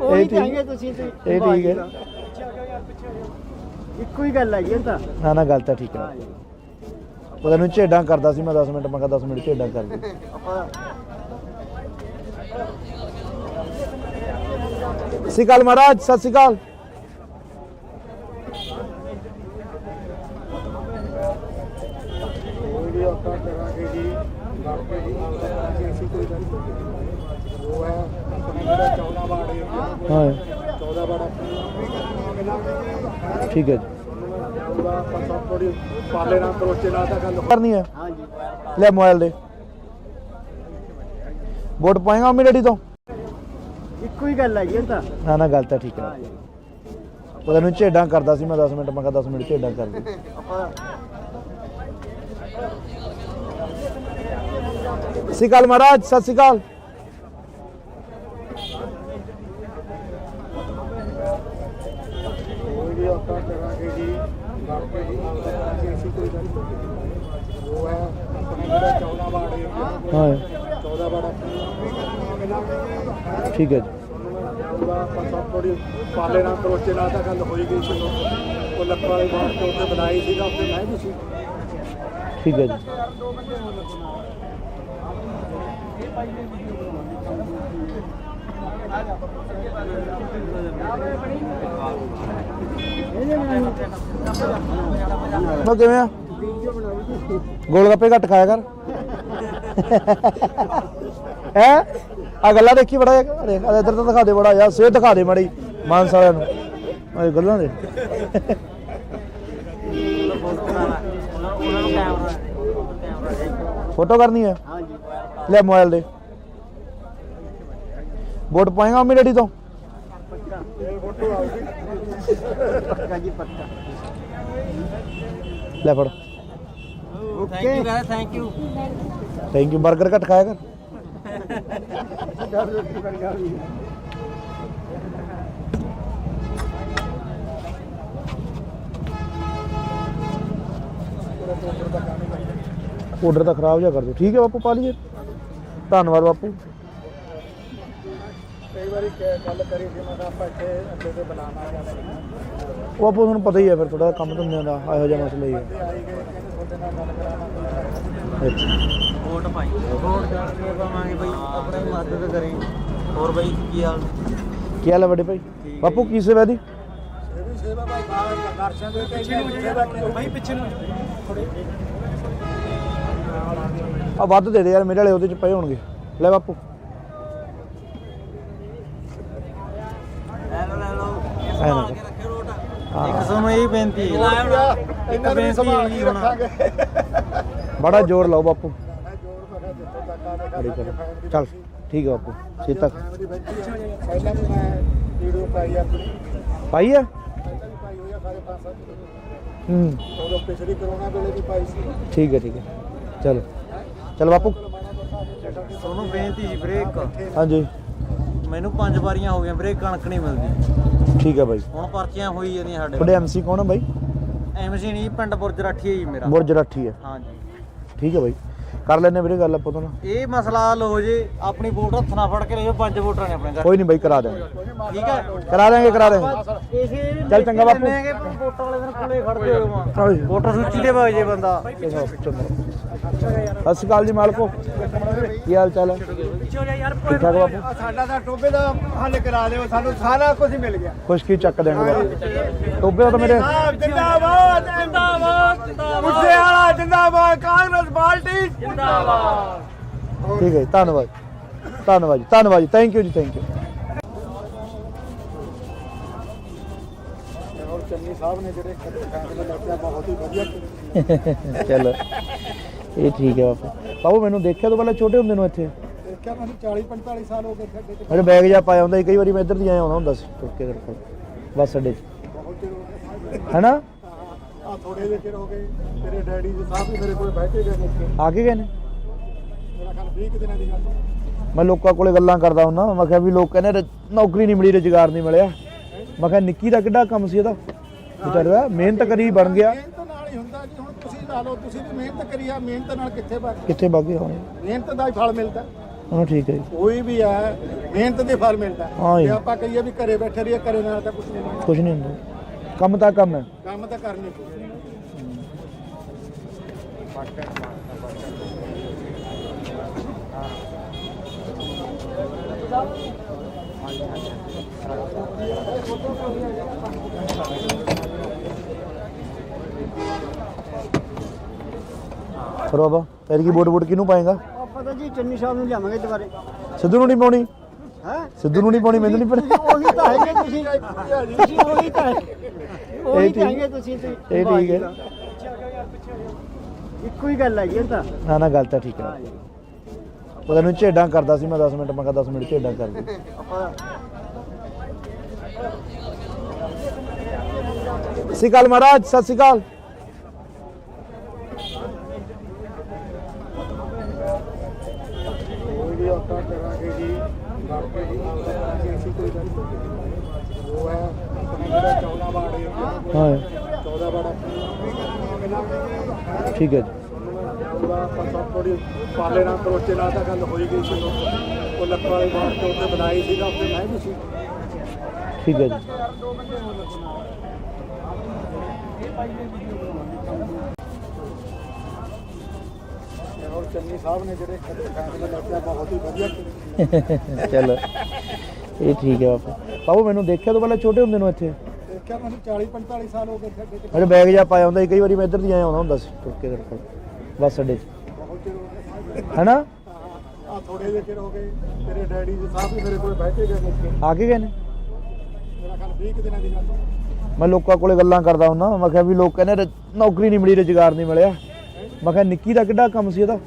ਉਹੀ ਤਾਂ ਹੈਗੇ ਤੁਸੀਂ। ਇਹ ਠੀਕ ਹੈ, ਇੱਕੋ ਹੀ ਗੱਲ ਹੈਗੀ ਤਾਂ। ਨਾ ਨਾ ਗੱਲ ਤਾਂ ਠੀਕ ਹੈ। ਉਹ ਤੈਨੂੰ ਝੇਡਾਂ ਕਰਦਾ ਸੀ ਮੈਂ 10 ਮਿੰਟ, ਮੈਂ ਕਿਹਾ 10 ਮਿੰਟ ਝੇਡਾਂ ਕਰ ਦੇ। ਸਤਿ ਸ਼੍ਰੀ ਅਕਾਲ ਮਹਾਰਾਜ, ਸਤਿ ਸ਼੍ਰੀ ਅਕਾਲ। ਕੋਈ ਵੀ ਆਪਾਂ ਕਰਾਂਗੇ ਜੀ, ਬਾਕੀ ਜੀ ਅਸੀਂ ਕੋਈ ਗੱਲ ਨਹੀਂ। ਉਹ ਹੈ ਆਪਣਾ ਜਿਹੜਾ 14 ਵਾਰਡ ਹੈ, ਹਾਂ 14 ਵਾਰਡ ਠੀਕ ਹੈ ਜੀ। ਆਪਾਂ ਸਭ ਥੋੜੀ ਪਾਲੇ ਨਾਲ ਕਰੋਚੇ ਨਾਲ ਤਾਂ ਗੱਲ ਕਰਨੀ ਹੈ? ਹਾਂ ਜੀ। ਲੈ ਮੋਬਾਈਲ ਦੇ ਵੋਟ ਪਾਏਗਾ ਮੰਮੀ ਡੈਡੀ ਤੋਂ? ਇੱਕੋ ਹੀ ਗੱਲ ਹੈਗੀ ਇਹ ਤਾਂ ਨਾ ਨਾ ਗੱਲ ਤਾਂ ਠੀਕ ਹੈ ਪਤਾ ਨੂੰ ਝੇਡਾਂ ਕਰਦਾ ਸੀ ਮੈਂ 10 ਮਿੰਟ ਮੈਂ ਕਿਹਾ 10 ਮਿੰਟ ਝੇਡਾਂ ਕਰ ਦੇ ਸਤਿ ਸ਼੍ਰੀ ਅਕਾਲ ਮਹਾਰਾਜ ਸਤਿ ਸ਼੍ਰੀ ਅਕਾਲ ਕੋਈ ਆਪਾਂ ਕਰਾਂਗੇ ਜੀ ਬਾਕੀ ਜੀ ਅਸੀਂ ਕੋਈ ਗੱਲ ਉਹ ਹੈ ਆਪਣੇ ਜਿਹੜਾ 14 ਵਾਰਡ ਏਰੀਆ ਹਾਂ 14 ਵਾਰਡ ਠੀਕ ਹੈ ਜੀ ਆਪਾਂ ਥੋੜੀ ਪਾਲੇ ਨਾਲ ਕਰੋਚੇ ਨਾਲ ਤਾਂ ਗੱਲ ਹੋਈ ਗਈ ਸੀ ਉਹ ਲੱਕੜ ਵਾਲੇ ਬਾਹਰ ਤੋਂ ਉੱਤੇ ਬਣਾਈ ਸੀਗਾ ਉੱਥੇ ਮੈਂ ਵੀ ਸੀ ਠੀਕ ਹੈ ਜੀ ਮੈਂ ਕਿਵੇਂ ਆ ਗੋਲ ਗੱਪੇ ਘੱਟ ਖਾਇਆ ਕਰ ਹੈ ਆ ਗੱਲਾਂ ਦੇਖੀ ਬੜਾ ਇੱਧਰ ਤਾਂ ਦਿਖਾ ਦੇ ਬੜਾ ਯਾਰ ਸਿਹਤ ਦਿਖਾ ਦੇ ਮਾੜੀ ਮਾਨਸ ਵਾਲਿਆਂ ਨੂੰ ਆ ਗੱਲਾਂ ਦੇ ਫੋਟੋ ਕਰਨੀ ਹੈ ਲੈ ਮੋਬਾਈਲ ਦੇ ਵੋਟ ਪਾਏਗਾ ਮੰਮੀ ਡੈਡੀ ਤੋਂ ਲੈ ਫੜ ਥੈਂਕ ਯੂ ਥੈਂਕ ਯੂ 버ਗਰ ਘੱਟ ਖਾਇਆ ਕਰ ਆਰਡਰ ਤਾਂ ਖਰਾਬ ਜਿਹਾ ਕਰ ਦਿਓ ਠੀਕ ਹੈ ਬਾਪੂ ਪਾ ਲਈਏ ਧੰਨਵਾਦ ਬਾਪੂ ਕਈ ਵਾਰੀ ਗੱਲ ਕਰੀ ਸੀ ਮੈਂ ਆਪਾਂ ਇੱਥੇ ਅੱਡੇ ਤੇ ਬੁਲਾਣਾ ਉਹ ਬਾਪੂ ਤੁਹਾਨੂੰ ਪਤਾ ਹੀ ਹੈ ਫਿਰ ਥੋੜਾ ਕੰਮ ਧੰਦਿਆਂ ਦਾ ਇਹੋ ਜਿਹਾ ਮਸਲਾ ਹੀ ਹੈ ਆਈ ਗਏ ਤੁਹਾਡੇ ਨਾਲ ਗੱਲ ਕਰਾਉਣਾ ਅੱਛਾ ਵੋਟ ਪਾਈ ਵੋਟ ਕਰਕੇ ਪਾਵਾਂਗੇ ਬਈ ਆਪਣੀ ਮਦਦ ਕਰੇ ਹੋਰ ਬਈ ਕੀ ਹਾਲ ਕੀ ਹਾਲ ਹੈ ਵੱਡੇ ਭਾਈ ਬਾਪੂ ਕੀ ਸੇਵਾ ਦੀ ਸੇਵਾ ਭਾਈ ਦਰਸ਼ਨ ਦੇ ਕੇ ਸੇਵਾ ਭਾਈ ਪਿੱਛੇ ਨੂੰ ਆ ਵੱਧ ਦੇ ਦੇ ਯਾਰ ਮੇਰੇ ਵਾਲੇ ਉਹਦੇ ਚ ਪਏ ਹੋਣਗੇ ਲੈ ਬਾਪੂ ਲੈ ਲਓ ਇੱਕ ਸਾਨੂੰ ਇਹ ਬੇਨਤੀ ਹੈ ਇਹਨਾਂ ਨੂੰ ਸੰਭਾਲ ਕੇ ਰੱਖਾਂਗੇ ਬੜਾ ਜ਼ੋਰ ਲਾਓ ਬਾਪੂ ਜੋੜ ਮੈਂ ਜਿੱਥੇ ਤੱਕ ਆਨੇ ਬੜੀ ਕਰ ਚੱਲ ਠੀਕ ਹੈ ਬਾਪੂ ਛੇਤੀ ਤੱਕ ਪਹਿਲਾਂ ਵੀ ਮੈਂ ਵੀਡੀਓ ਪਾਈ ਆਪਣੀ ਪਾਈ ਹੈ ਪਹਿਲਾਂ ਵੀ ਪਾਈ ਹੋਈ ਆ ਸਾਰੇ 5-7 ਹੂੰ ਉਦੋਂ ਪਿਛਲੀ ਕਰੋਨਾ ਵੇਲੇ ਵੀ ਪਾਈ ਸੀ ਠੀਕ ਹੈ ਚਲੋ ਚਲ ਬਾਪੂ ਤੁਹਾਨੂੰ ਬੇਨਤੀ ਜੀ ਬ੍ਰੇਕ ਹਾਂਜੀ ਮੈਨੂੰ 5 ਵਾਰੀਆਂ ਹੋ ਗਈਆਂ ਬ੍ਰੇਕ ਕਣਕ ਨਹੀਂ ਮਿਲਦੀ ਠੀਕ ਹੈ ਬਾਈ ਹੁਣ ਪਰਚੀਆਂ ਹੋਈ ਜਾਂਦੀਆਂ ਸਾਡੇ ਤੁਹਾਡੇ ਐਮਸੀ ਕੌਣ ਹੈ ਬਾਈ ਐਮਸੀ ਨਹੀਂ ਪਿੰਡ ਬੁਰਜ ਰਾਠੀ ਹੈ ਜੀ ਮੇਰਾ ਬੁਰਜ ਰਾਠੀ ਹੈ ਹਾਂਜੀ ਠੀਕ ਹੈ ਬਾਈ ਕਰ ਲੈਣੇ ਵੀਰੇ ਗੱਲ ਆਪਾਂ ਤੋਂ ਨਾ ਇਹ ਮਸਲਾ ਹੱਲ ਹੋ ਜੇ ਆਪਣੀ ਵੋਟ ਹੱਥ ਨਾਲ ਫੜ ਕੇ ਲਿਓ 5 ਵੋਟਰਾਂ ਨੇ ਆਪਣੇ ਘਰ ਕੋਈ ਨਹੀਂ ਬਾਈ ਕਰਾ ਦੇਵਾਂਗੇ ਠੀਕ ਹੈ ਕਰਾ ਦੇਵਾਂਗੇ ਇਸੇ ਚੱਲ ਚੰਗਾ ਬਾਪੂ। ਵੋਟਾਂ ਵਾਲੇ ਦਿਨ ਕੋਲੇ ਖੜਦੇ ਹੋ ਹਾਂਜੀ। ਵੋਟਰ ਸੂਚੀ ਦੇ ਵਗ ਜੇ ਬੰਦਾ ਸਤਿ ਸ਼੍ਰੀ ਅਕਾਲ ਜੀ ਮਾਲਕੋ ਕੀ ਹਾਲ ਚਾਲ ਹੈ ਠੀਕ ਠਾਕ ਬਾਪੂ ਸਾਡਾ ਤਾਂ ਟੋਬੇ ਦਾ ਹੱਲ ਕਰਾ ਦਿਓ ਸਾਨੂੰ ਸਾਰਾ ਕੁਝ ਮਿਲ ਗਿਆ ਖੁਸ਼ਕੀ ਚੱਕ ਦੇਣਗੇ ਬਾਪੂ ਟੋਬੇ ਤਾਂ ਮੇਰੇ ਜਿੰਦਾਬਾਦ ਜਿੰਦਾਬਾਦ ਮੁੱਸੇ ਵਾਲਾ ਜਿੰਦਾਬਾਦ ਕਾਂਗਰਸ ਪਾਰਟੀ ਜਿੰਦਾਬਾਦ ਠੀਕ ਹੈ ਜੀ, ਧੰਨਵਾਦ ਧੰਨਵਾਦ ਜੀ ਥੈਂਕ ਯੂ ਜੀ ਥੈਂਕ ਯੂ ਔਰ ਚੰਨੀ ਸਾਹਿਬ ਨੇ ਜਿਹੜੇ ਫੈਸਲੇ ਲਿਆ ਬਹੁਤ ਹੀ ਵਧੀਆ ਚਲੋ ਇਹ ਠੀਕ ਹੈ ਬਾਪੂ ਮੈਨੂੰ ਦੇਖਿਆ ਤੋਂ ਪਹਿਲਾਂ ਛੋਟੇ ਹੁੰਦੇ ਨੂੰ ਇੱਥੇ ਦੇਖਿਆ ਮੈਨੂੰ 40-45 ਸਾਲ ਹੋ ਗਏ ਸਾਡੇ ਮੇਰੇ ਬੈਗ ਜਾ ਪਾਇਆ ਹੁੰਦਾ ਸੀ ਕਈ ਵਾਰੀ ਮੈਂ ਇੱਧਰ ਦੀ ਆਇਆ ਆਉਂਦਾ ਹੁੰਦਾ ਸੀ ਤੁਰ ਕੇ ਕਰਕੇ ਬੱਸ ਅੱਡੇ 'ਚ ਬਹੁਤ ਚਿਰ ਹੋ ਗਏ ਹੈਨਾ ਆ ਥੋੜੇ ਜਿਹੇ ਚਿਰ ਹੋ ਗਏ ਤੇਰੇ ਡੈਡੀ ਜੀ ਸਾਹਿਬ ਵੀ ਮੇਰੇ ਕੋਲ ਬੈਠੇ ਗਏ ਨੇ ਆ ਕੇ ਗਏ ਨੇ ਮੇਰਾ ਖਿਆਲ 20 ਦਿਨਾਂ ਦੀ ਗੱਲ ਮੈਂ ਲੋਕਾਂ ਕੋਲੇ ਗੱਲਾਂ ਕਰਦਾ ਹੁੰਦਾ ਮੈਂ ਕਿਹਾ ਵੀ ਲੋਕ ਕਹਿੰਦੇ ਨੌਕਰੀ ਨਹੀਂ ਮਿਲੀ ਰੁਜ਼ਗਾਰ ਨਹੀਂ ਮਿਲਿਆ ਮੈਂ ਕਿਹਾ ਨਿੱਕੀ ਦਾ ਕਿੱਡਾ ਕੰਮ ਸੀ ਇਹਦਾ ਵਿਚਾਰਾ ਮਿਹਨਤ ਕਰੀ ਬਣ ਗਿਆ ਮਿਹਨਤ ਨਾਲ ਹੀ ਹੁੰਦਾ ਜੀ ਹੁਣ ਤੁਸੀਂ ਲਾ ਲਓ ਤੁਸੀਂ ਵੀ ਮਿਹਨਤ ਕਰੀ ਆ ਮਿਹਨਤ ਨਾਲ ਕਿੱਥੇ ਬਣ ਕਿੱਥੇ ਵਗ ਗਏ ਹੁਣ ਮਿਹਨਤ ਦਾ ਹੀ ਫਲ ਮਿਲਦਾ ਹਾਂ ਠੀਕ ਹੈ ਜੀ ਕੋਈ ਵੀ ਹੈ ਮਿਹਨਤ ਦੇ ਫਲ ਮਿਲਦਾ ਹਾਂ ਜੀ। ਜੇ ਆਪਾਂ ਕਹੀਏ ਵੀ ਘਰੇ ਬੈਠੇ ਰਹੀਏ ਘਰੇ ਨਾਲ ਤਾਂ ਕੁਝ ਨਹੀਂ ਮਿਲਦਾ ਕੁਝ ਨਹੀਂ ਹੁੰਦਾ ਕੰਮ ਤਾਂ ਕੰਮ ਹੈ ਕੰਮ ਤਾਂ ਕਰਨੀ ਪਊ ਫਿਰ ਬਾਬਾ ਤੇਰੀ ਕੀ ਵੋਟ ਕਿਹਨੂੰ ਪਾਏਗਾ ਆਪਾਂ ਤਾਂ ਜੀ ਚੰਨੀ ਸਾਹਿਬ ਨੂੰ ਲਿਆਵਾਂਗੇ ਦੁਬਾਰੇ ਸਿੱਧੂ ਨੂੰ ਨਹੀਂ ਪਾਉਣੀ ਹੈ ਸਿੱਧੂ ਨੂੰ ਨਹੀਂ ਪਾਉਣੀ ਮੈਨੂੰ ਨਹੀਂ ਪਤਾ ਉਹੀ ਤਾਂ ਹੈਗੇ ਤੁਸੀਂ ਤੁਸੀਂ ਉਹੀ ਤਾਂ ਉਹੀ ਤਾਂ ਹੈਗੇ ਤੁਸੀਂ ਇਹ ਠੀਕ ਹੈ ਇੱਕੋ ਹੀ ਗੱਲ ਹੈਗੀ ਇਹ ਤਾਂ ਨਾ ਨਾ ਗੱਲ ਤਾਂ ਠੀਕ ਹੈ ਉਹ ਤੈਨੂੰ ਝੇਡਾਂ ਕਰਦਾ ਸੀ ਮੈਂ 10 ਮਿੰਟ, ਮੈਂ ਕਿਹਾ 10 ਮਿੰਟ ਝੇਡਾਂ ਕਰ ਦੇ। ਸਤਿ ਸ਼੍ਰੀ ਅਕਾਲ ਮਹਾਰਾਜ, ਸਤਿ ਸ਼੍ਰੀ ਅਕਾਲ। ਕੋਈ ਵੀ ਆਪਾਂ ਕਰਾਂਗੇ ਜੀ, ਬਾਕੀ ਜੀ ਕਰਾਂਗੇ ਅਸੀਂ, ਕੋਈ ਗੱਲ ਨਹੀਂ। ਉਹ ਹੈ ਆਪਣਾ ਜਿਹੜਾ 14 ਵਾਰਡ ਏਰੀਆ, ਹਾਂ 14 ਵਾਰਡ ਠੀਕ ਹੈ ਜੀ। ਉਹਦਾ ਆਪਾਂ ਥੋੜੀ ਪਾਲੇ ਨਾਲ ਕਰੋਚੇ ਨਾਲ ਤਾਂ ਗੱਲ ਹੋਈ ਗਈ ਸੀ, ਉਹ ਲੱਖਾਂ ਵਾਲੇ ਬਾਹਰ ਤੋਂ ਉੱਤੇ ਬਣਾਈ ਸੀਗਾ, ਉੱਥੇ ਮੈਂ ਵੀ ਸੀ। ਠੀਕ ਹੈ ਜੀ। ਔਰ ਚੰਨੀ ਸਾਹਿਬ ਨੇ ਜਿਹੜੇ ਫੈਸਲੇ ਲਿਆ ਬਹੁਤ ਹੀ ਵਧੀਆ ਕੀਤੇ। ਚਲੋ ਇਹ ਠੀਕ ਹੈ ਬਾਪੂ। ਬਾਪੂ ਮੈਨੂੰ ਦੇਖਿਆ ਤੋਂ ਪਹਿਲਾਂ ਛੋਟੇ ਹੁੰਦੇ ਨੂੰ ਇੱਥੇ ਦੇਖਿਆ ਮੈਨੂੰ 40-45 ਸਾਲ ਹੋ ਗਏ ਸਾਡੇ ਤੇ, ਅਰੇ ਬੈਗ ਜਾ ਪਾਇਆ ਹੁੰਦਾ ਸੀ, ਕਈ ਵਾਰੀ ਮੈਂ ਇੱਧਰ ਦੀ ਆਇਆ ਆਉਂਦਾ ਹੁੰਦਾ ਸੀ ਤੁਰ ਕੇ ਤੇਰੇ ਕੋਲ ਬੱਸ ਅੱਡੇ 'ਚ, ਬਹੁਤ ਚਿਰ ਹੋ ਗਿਆ। ਹੈ ਨਾ? ਆ ਥੋੜੇ ਜਿਹੇ ਚਿਰ ਹੋ ਗਏ, ਤੇਰੇ ਡੈਡੀ ਜੀ ਸਾਹਿਬ ਵੀ ਮੇਰੇ ਕੋਲ ਬੈਠੇ ਗਏ ਮੁੱਕੇ, ਆ ਕੇ ਗਏ ਨੇ? ਮੇਰਾ ਖਿਆਲ 20 ਕੁ ਦਿਨਾਂ ਦੀ ਗੱਲ। ਮੈਂ ਲੋਕਾਂ ਕੋਲੇ ਗੱਲਾਂ ਕਰਦਾ ਹੁੰਦਾ, ਮੈਂ ਕਿਹਾ ਵੀ ਲੋਕ ਕਹਿੰਦੇ ਨੌਕਰੀ ਨਹੀਂ ਮਿਲੀ, ਰੁਜ਼ਗਾਰ ਨਹੀਂ ਮਿਲਿਆ। ਮੈਂ ਕਿਹਾ ਨਿੱਕੀ ਦਾ ਕਿੱਡਾ ਕੰਮ ਸੀ ਇਹਦਾ,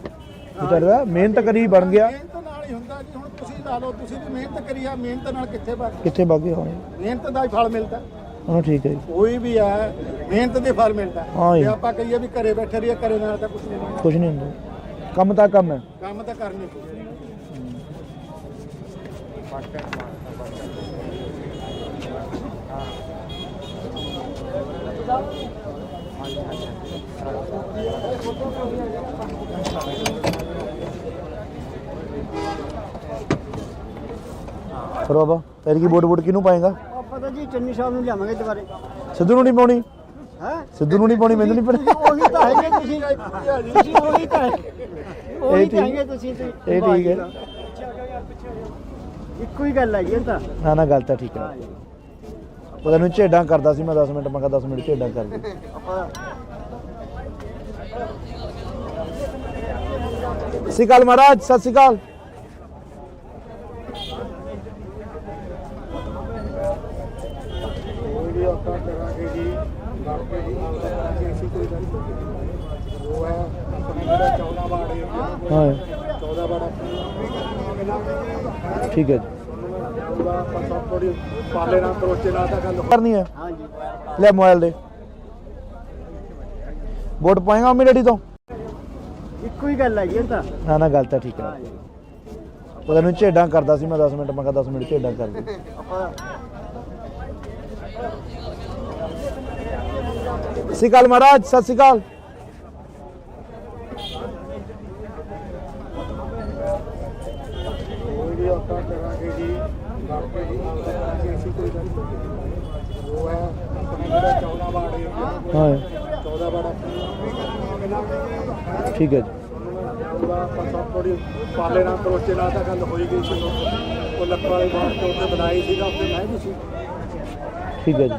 ਵਿਚਾਰੇ ਦਾ ਮਿਹਨਤ ਕਰੀ ਬਣ ਗਿਆ। ਮਿਹਨਤ ਨਾਲ ਹੀ ਹੁੰਦਾ ਜੀ, ਹੁਣ ਤੁਸੀਂ ਲਾ ਲਓ, ਤੁਸੀਂ ਵੀ ਮਿਹਨਤ ਕਰੀ ਆ, ਮਿਹਨਤ ਨਾਲ ਕਿੱਥੇ ਬਣ, ਕਿੱਥੇ ਬਾਗੇ ਹੋਣੇ ਮਿਹਨਤ ਦਾ ਹੀ ਫਲ ਮਿਲਦਾ। ਹਾਂ ਠੀਕ ਹੈ ਜੀ। ਕੋਈ ਵੀ ਹੈ ਮਿਹਨਤ ਦੇ ਫਲ ਮਿਲਦਾ। ਹਾਂ ਜੀ। ਜੇ ਆਪਾਂ ਕਹੀਏ ਵੀ ਘਰੇ ਬੈਠੇ ਰਹੀਏ, ਘਰੇ ਨਾਲ ਤਾਂ ਕੁਝ ਨਹੀਂ ਬਣਦਾ। ਕੁਝ ਨਹੀਂ ਹੁੰਦਾ, ਕੰਮ ਤਾਂ ਕੰਮ ਹੈ। ਕੰਮ ਤਾਂ ਕਰਨੀ ਪਊਗਾ। ਫਿਰ ਬਾਬਾ ਤੇਰੀ ਕੀ ਵੋਟ ਕਿਹਨੂੰ ਪਾਏਗਾ? ਆਪਾਂ ਤਾਂ ਜੀ ਚੰਨੀ ਸਾਹਿਬ ਨੂੰ ਲਿਆਵਾਂਗੇ ਦੁਬਾਰੇ। ਸਿੱਧੂ ਨੂੰ ਨਹੀਂ ਪਾਉਣੀ? ਹੈ ਸਿੱਧੂ ਨੂੰ ਨਹੀਂ ਪਾਉਣੀ, ਮੈਨੂੰ ਨਹੀਂ ਪਤਾ। ਉਹੀ ਤਾਂ ਹੈਗੇ ਤੁਸੀਂ, ਤੁਸੀਂ ਉਹੀ ਤਾਂ ਉਹੀ ਤਾਂ ਹੈਗੇ ਤੁਸੀਂ ਤੇ। ਇਹ ਠੀਕ ਹੈ। ਇੱਕੋ ਹੀ ਗੱਲ ਹੈਗੀ ਇਹ ਤਾਂ। ਨਾ ਨਾ ਗੱਲ ਤਾਂ ਠੀਕ ਹੈ। ਉਹ ਤੈਨੂੰ ਝੇਡਾਂ ਕਰਦਾ ਸੀ ਮੈਂ 10 ਮਿੰਟ, ਮੈਂ ਕਿਹਾ 10 ਮਿੰਟ ਝੇਡਾਂ ਕਰ ਦੇ। ਸਤਿ ਸ਼੍ਰੀ ਅਕਾਲ ਮਹਾਰਾਜ, ਸਤਿ ਸ਼੍ਰੀ ਅਕਾਲ। ਕੋਈ ਵੀ ਆਪਾਂ ਕਰਾਂਗੇ ਜੀ, ਬਾਕੀ ਜੀ ਕਰਾਂਗੇ ਅਸੀਂ, ਕੋਈ ਗੱਲ ਨਹੀਂ। ਉਹ ਹੈ ਆਪਣਾ ਜਿਹੜਾ 14 ਵਾਰਡ ਏਰੀਆ, ਹਾਂ 14 ਵਾਰਡ ਠੀਕ ਹੈ ਜੀ। ਉਹਦਾ ਆਪਾਂ ਥੋੜੀ ਪਾਲੇ ਨਾਲ ਕਰੋਚੇ ਨਾਲ ਤਾਂ ਗੱਲ ਕਰਨੀ ਹੈ, ਹਾਂਜੀ ਲੈ ਮੋਬਾਈਲ ਦੇ। ਵੋਟ ਪਾਏਗਾ ਮੰਮੀ ਡੈਡੀ ਤੋਂ? ਇੱਕੋ ਹੀ ਗੱਲ ਹੈਗੀ ਇਹ ਤਾਂ। ਨਾ ਨਾ ਗੱਲ ਤਾਂ ਠੀਕ ਹੈ। ਉਹ ਤੈਨੂੰ ਝੇਡਾਂ ਕਰਦਾ ਸੀ ਮੈਂ 10 ਮਿੰਟ, ਮੈਂ ਕਿਹਾ 10 ਮਿੰਟ ਝੇਡਾਂ ਕਰ ਦੇ। ਸਤਿ ਸ਼੍ਰੀ ਅਕਾਲ ਮਹਾਰਾਜ, ਸਤਿ ਸ਼੍ਰੀ ਅਕਾਲ। ਕੋਈ ਵੀ ਆਪਾਂ ਕਰਾਂਗੇ ਜੀ, ਬਾਕੀ ਜੀ ਕਰਾਂਗੇ ਅਸੀਂ, ਕੋਈ ਗੱਲ ਨਹੀਂ। ਉਹ ਹੈ ਆਪਣਾ ਜਿਹੜਾ 14 ਵਾਰਡ ਏਰੀਆ, ਹਾਂ 14 ਵਾਰਡ ਠੀਕ ਹੈ ਜੀ। ਉਹਦਾ ਆਪਾਂ ਥੋੜੀ ਪਾਲੇ ਨਾਲ ਕਰੋਚੇ ਨਾਲ ਤਾਂ ਗੱਲ ਹੋਈ ਗਈ ਸੀ, ਉਹ ਲੱਖਾਂ ਵਾਲੇ ਬਾਹਰ ਤੋਂ ਉੱਤੇ ਬਣਾਈ ਸੀਗਾ, ਉੱਥੇ ਮੈਂ ਵੀ ਸੀ। ਠੀਕ ਹੈ ਜੀ।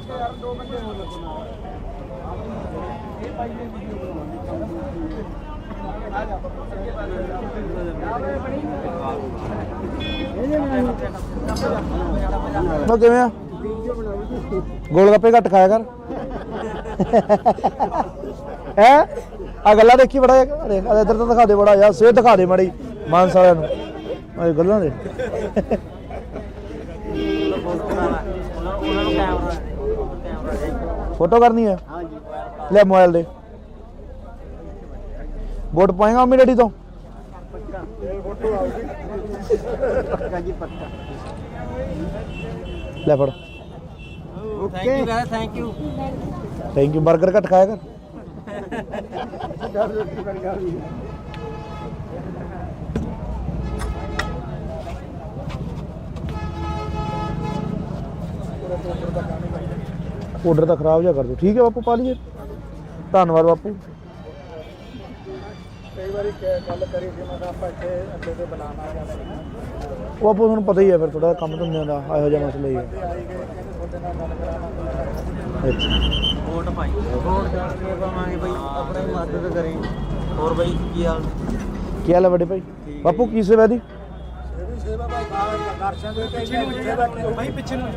ਮੈਂ ਕਿਵੇਂ ਆ? ਗੋਲ ਗੱਪੇ ਘੱਟ ਖਾਇਆ ਕਰ। ਹੈ ਆ ਗੱਲਾਂ ਦੇਖੀ ਬੜਾ ਅਰੇ ਇੱਧਰ ਤਾਂ ਦਿਖਾ ਦੇ ਬੜਾ ਯਾਰ, ਸਿਹਤ ਦਿਖਾ ਦੇ ਮਾੜੀ ਮਾਨਸ ਵਾਲਿਆਂ ਨੂੰ ਇਹ ਗੱਲਾਂ ਦੇ। ਫੋਟੋ ਕਰਨੀ ਹੈ, ਲੈ ਮੋਬਾਈਲ ਦੇ। ਵੋਟ ਪਾਏਗਾ ਮੰਮੀ ਡੈਡੀ ਤੋਂ? ਪੱਕਾ ਜੀ ਪੱਕਾ। ਲੈ ਫੜ। Okay thank you. Thank you. Burger ਘੱਟ ਖਾਇਆ ਕਰ। ਆਰਡਰ ਤਾਂ ਖਰਾਬ ਜਿਹਾ ਕਰ ਦਿਓ। ਠੀਕ ਹੈ ਬਾਪੂ, ਪਾ ਲਈਏ। ਧੰਨਵਾਦ ਬਾਪੂ। ਕਈ ਵਾਰੀ ਗੱਲ ਕਰੀ ਸੀ ਮੈਂ ਕਿਹਾ ਆਪਾਂ ਇੱਥੇ ਅੱਡੇ ਤੇ ਬਣਾਵਾਂਗੇ। ਉਹ ਬਾਪੂ ਤੁਹਾਨੂੰ ਪਤਾ ਹੀ ਹੈ ਫਿਰ ਥੋੜਾ ਕੰਮ ਧੰਦਿਆਂ ਦਾ ਇਹੋ ਜਿਹਾ ਮਸਲਾ ਹੀ ਹੈ। ਆਈ ਗਏ ਕਹਿੰਦੇ ਤੁਹਾਡੇ ਨਾਲ ਗੱਲ ਕਰਾਵਾਂਗੇ। ਅੱਛਾ ਵੋਟ ਪਾਈ, ਵੋਟ ਕਰਕੇ ਪਾਵਾਂਗੇ ਬਈ, ਆਪਣੀ ਮਦਦ ਕਰੇ। ਹੋਰ ਬਈ ਕੀ ਹਾਲ? ਕੀ ਹਾਲ ਹੈ ਵੱਡੇ ਭਾਈ? ਬਾਪੂ ਕੀ ਸੇਵਾ ਦੀ? ਇਹ ਵੀ ਸੇਵਾ ਭਾਈ ਦਰਸ਼ਨ ਦੇ ਕੇ ਸੇਵਾ ਕੀ ਭਾਈ ਪਿੱਛੇ ਨੂੰ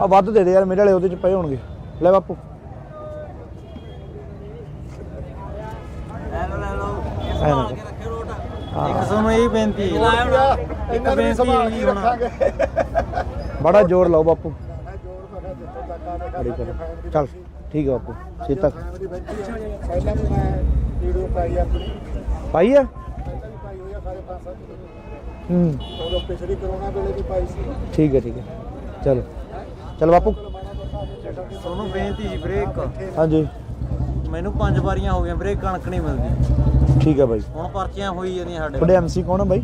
ਆ ਵੱਧ ਦੇ ਦੇ ਯਾਰ, ਮੇਰੇ ਵਾਲੇ ਉਹਦੇ ਚ ਪਏ ਹੋਣਗੇ। ਲੈ ਬਾਪੂ। ਲੈ ਲਓ ਮੇਰੀ ਬੇਨਤੀ ਹੈ ਇਹਨਾਂ ਨੂੰ ਵੀ ਸੰਭਾਲ ਕੇ ਰੱਖਾਂਗੇ बड़ा जोर लाओ बापू ਮੈਂ ਜੋਰ ਮਗਾ ਜਿੱਥੋਂ ਤੱਕ ਆਵੇ बड़ी करो चल ठीक है बापू सीता ਪਹਿਲਾਂ ਵੀ ਮੈਂ ਵੀਡੀਓ ਪਾਈ ਆਪਣੀ पाई है ਪਹਿਲਾਂ ਵੀ ਪਾਈ ਹੋਈ ਆ ਸਾਰੇ 5-7 हम्म ਉਦੋਂ ਪਿਛਲੀ ਕਰੋਨਾ ਵੇਲੇ ਵੀ ਪਾਈ ਸੀ ठीक है चलो चल बापू ਤੁਹਾਨੂੰ ਬੇਨਤੀ ਜੀ ਬ੍ਰੇਕ हाँ जी ਮੈਨੂੰ 5 ਵਾਰੀਆਂ ਹੋ ਗਈਆਂ ਬ੍ਰੇਕ ਕਣਕ ਨਹੀਂ ਮਿਲਦੀ ठीक है भाई ਹੁਣ ਪਰਚੀਆਂ ਹੋਈ ਜਾਂਦੀਆਂ ਸਾਡੇ ਤੁਹਾਡੇ ਐਮਸੀ ਕੌਣ ਹੈ ਬਾਈ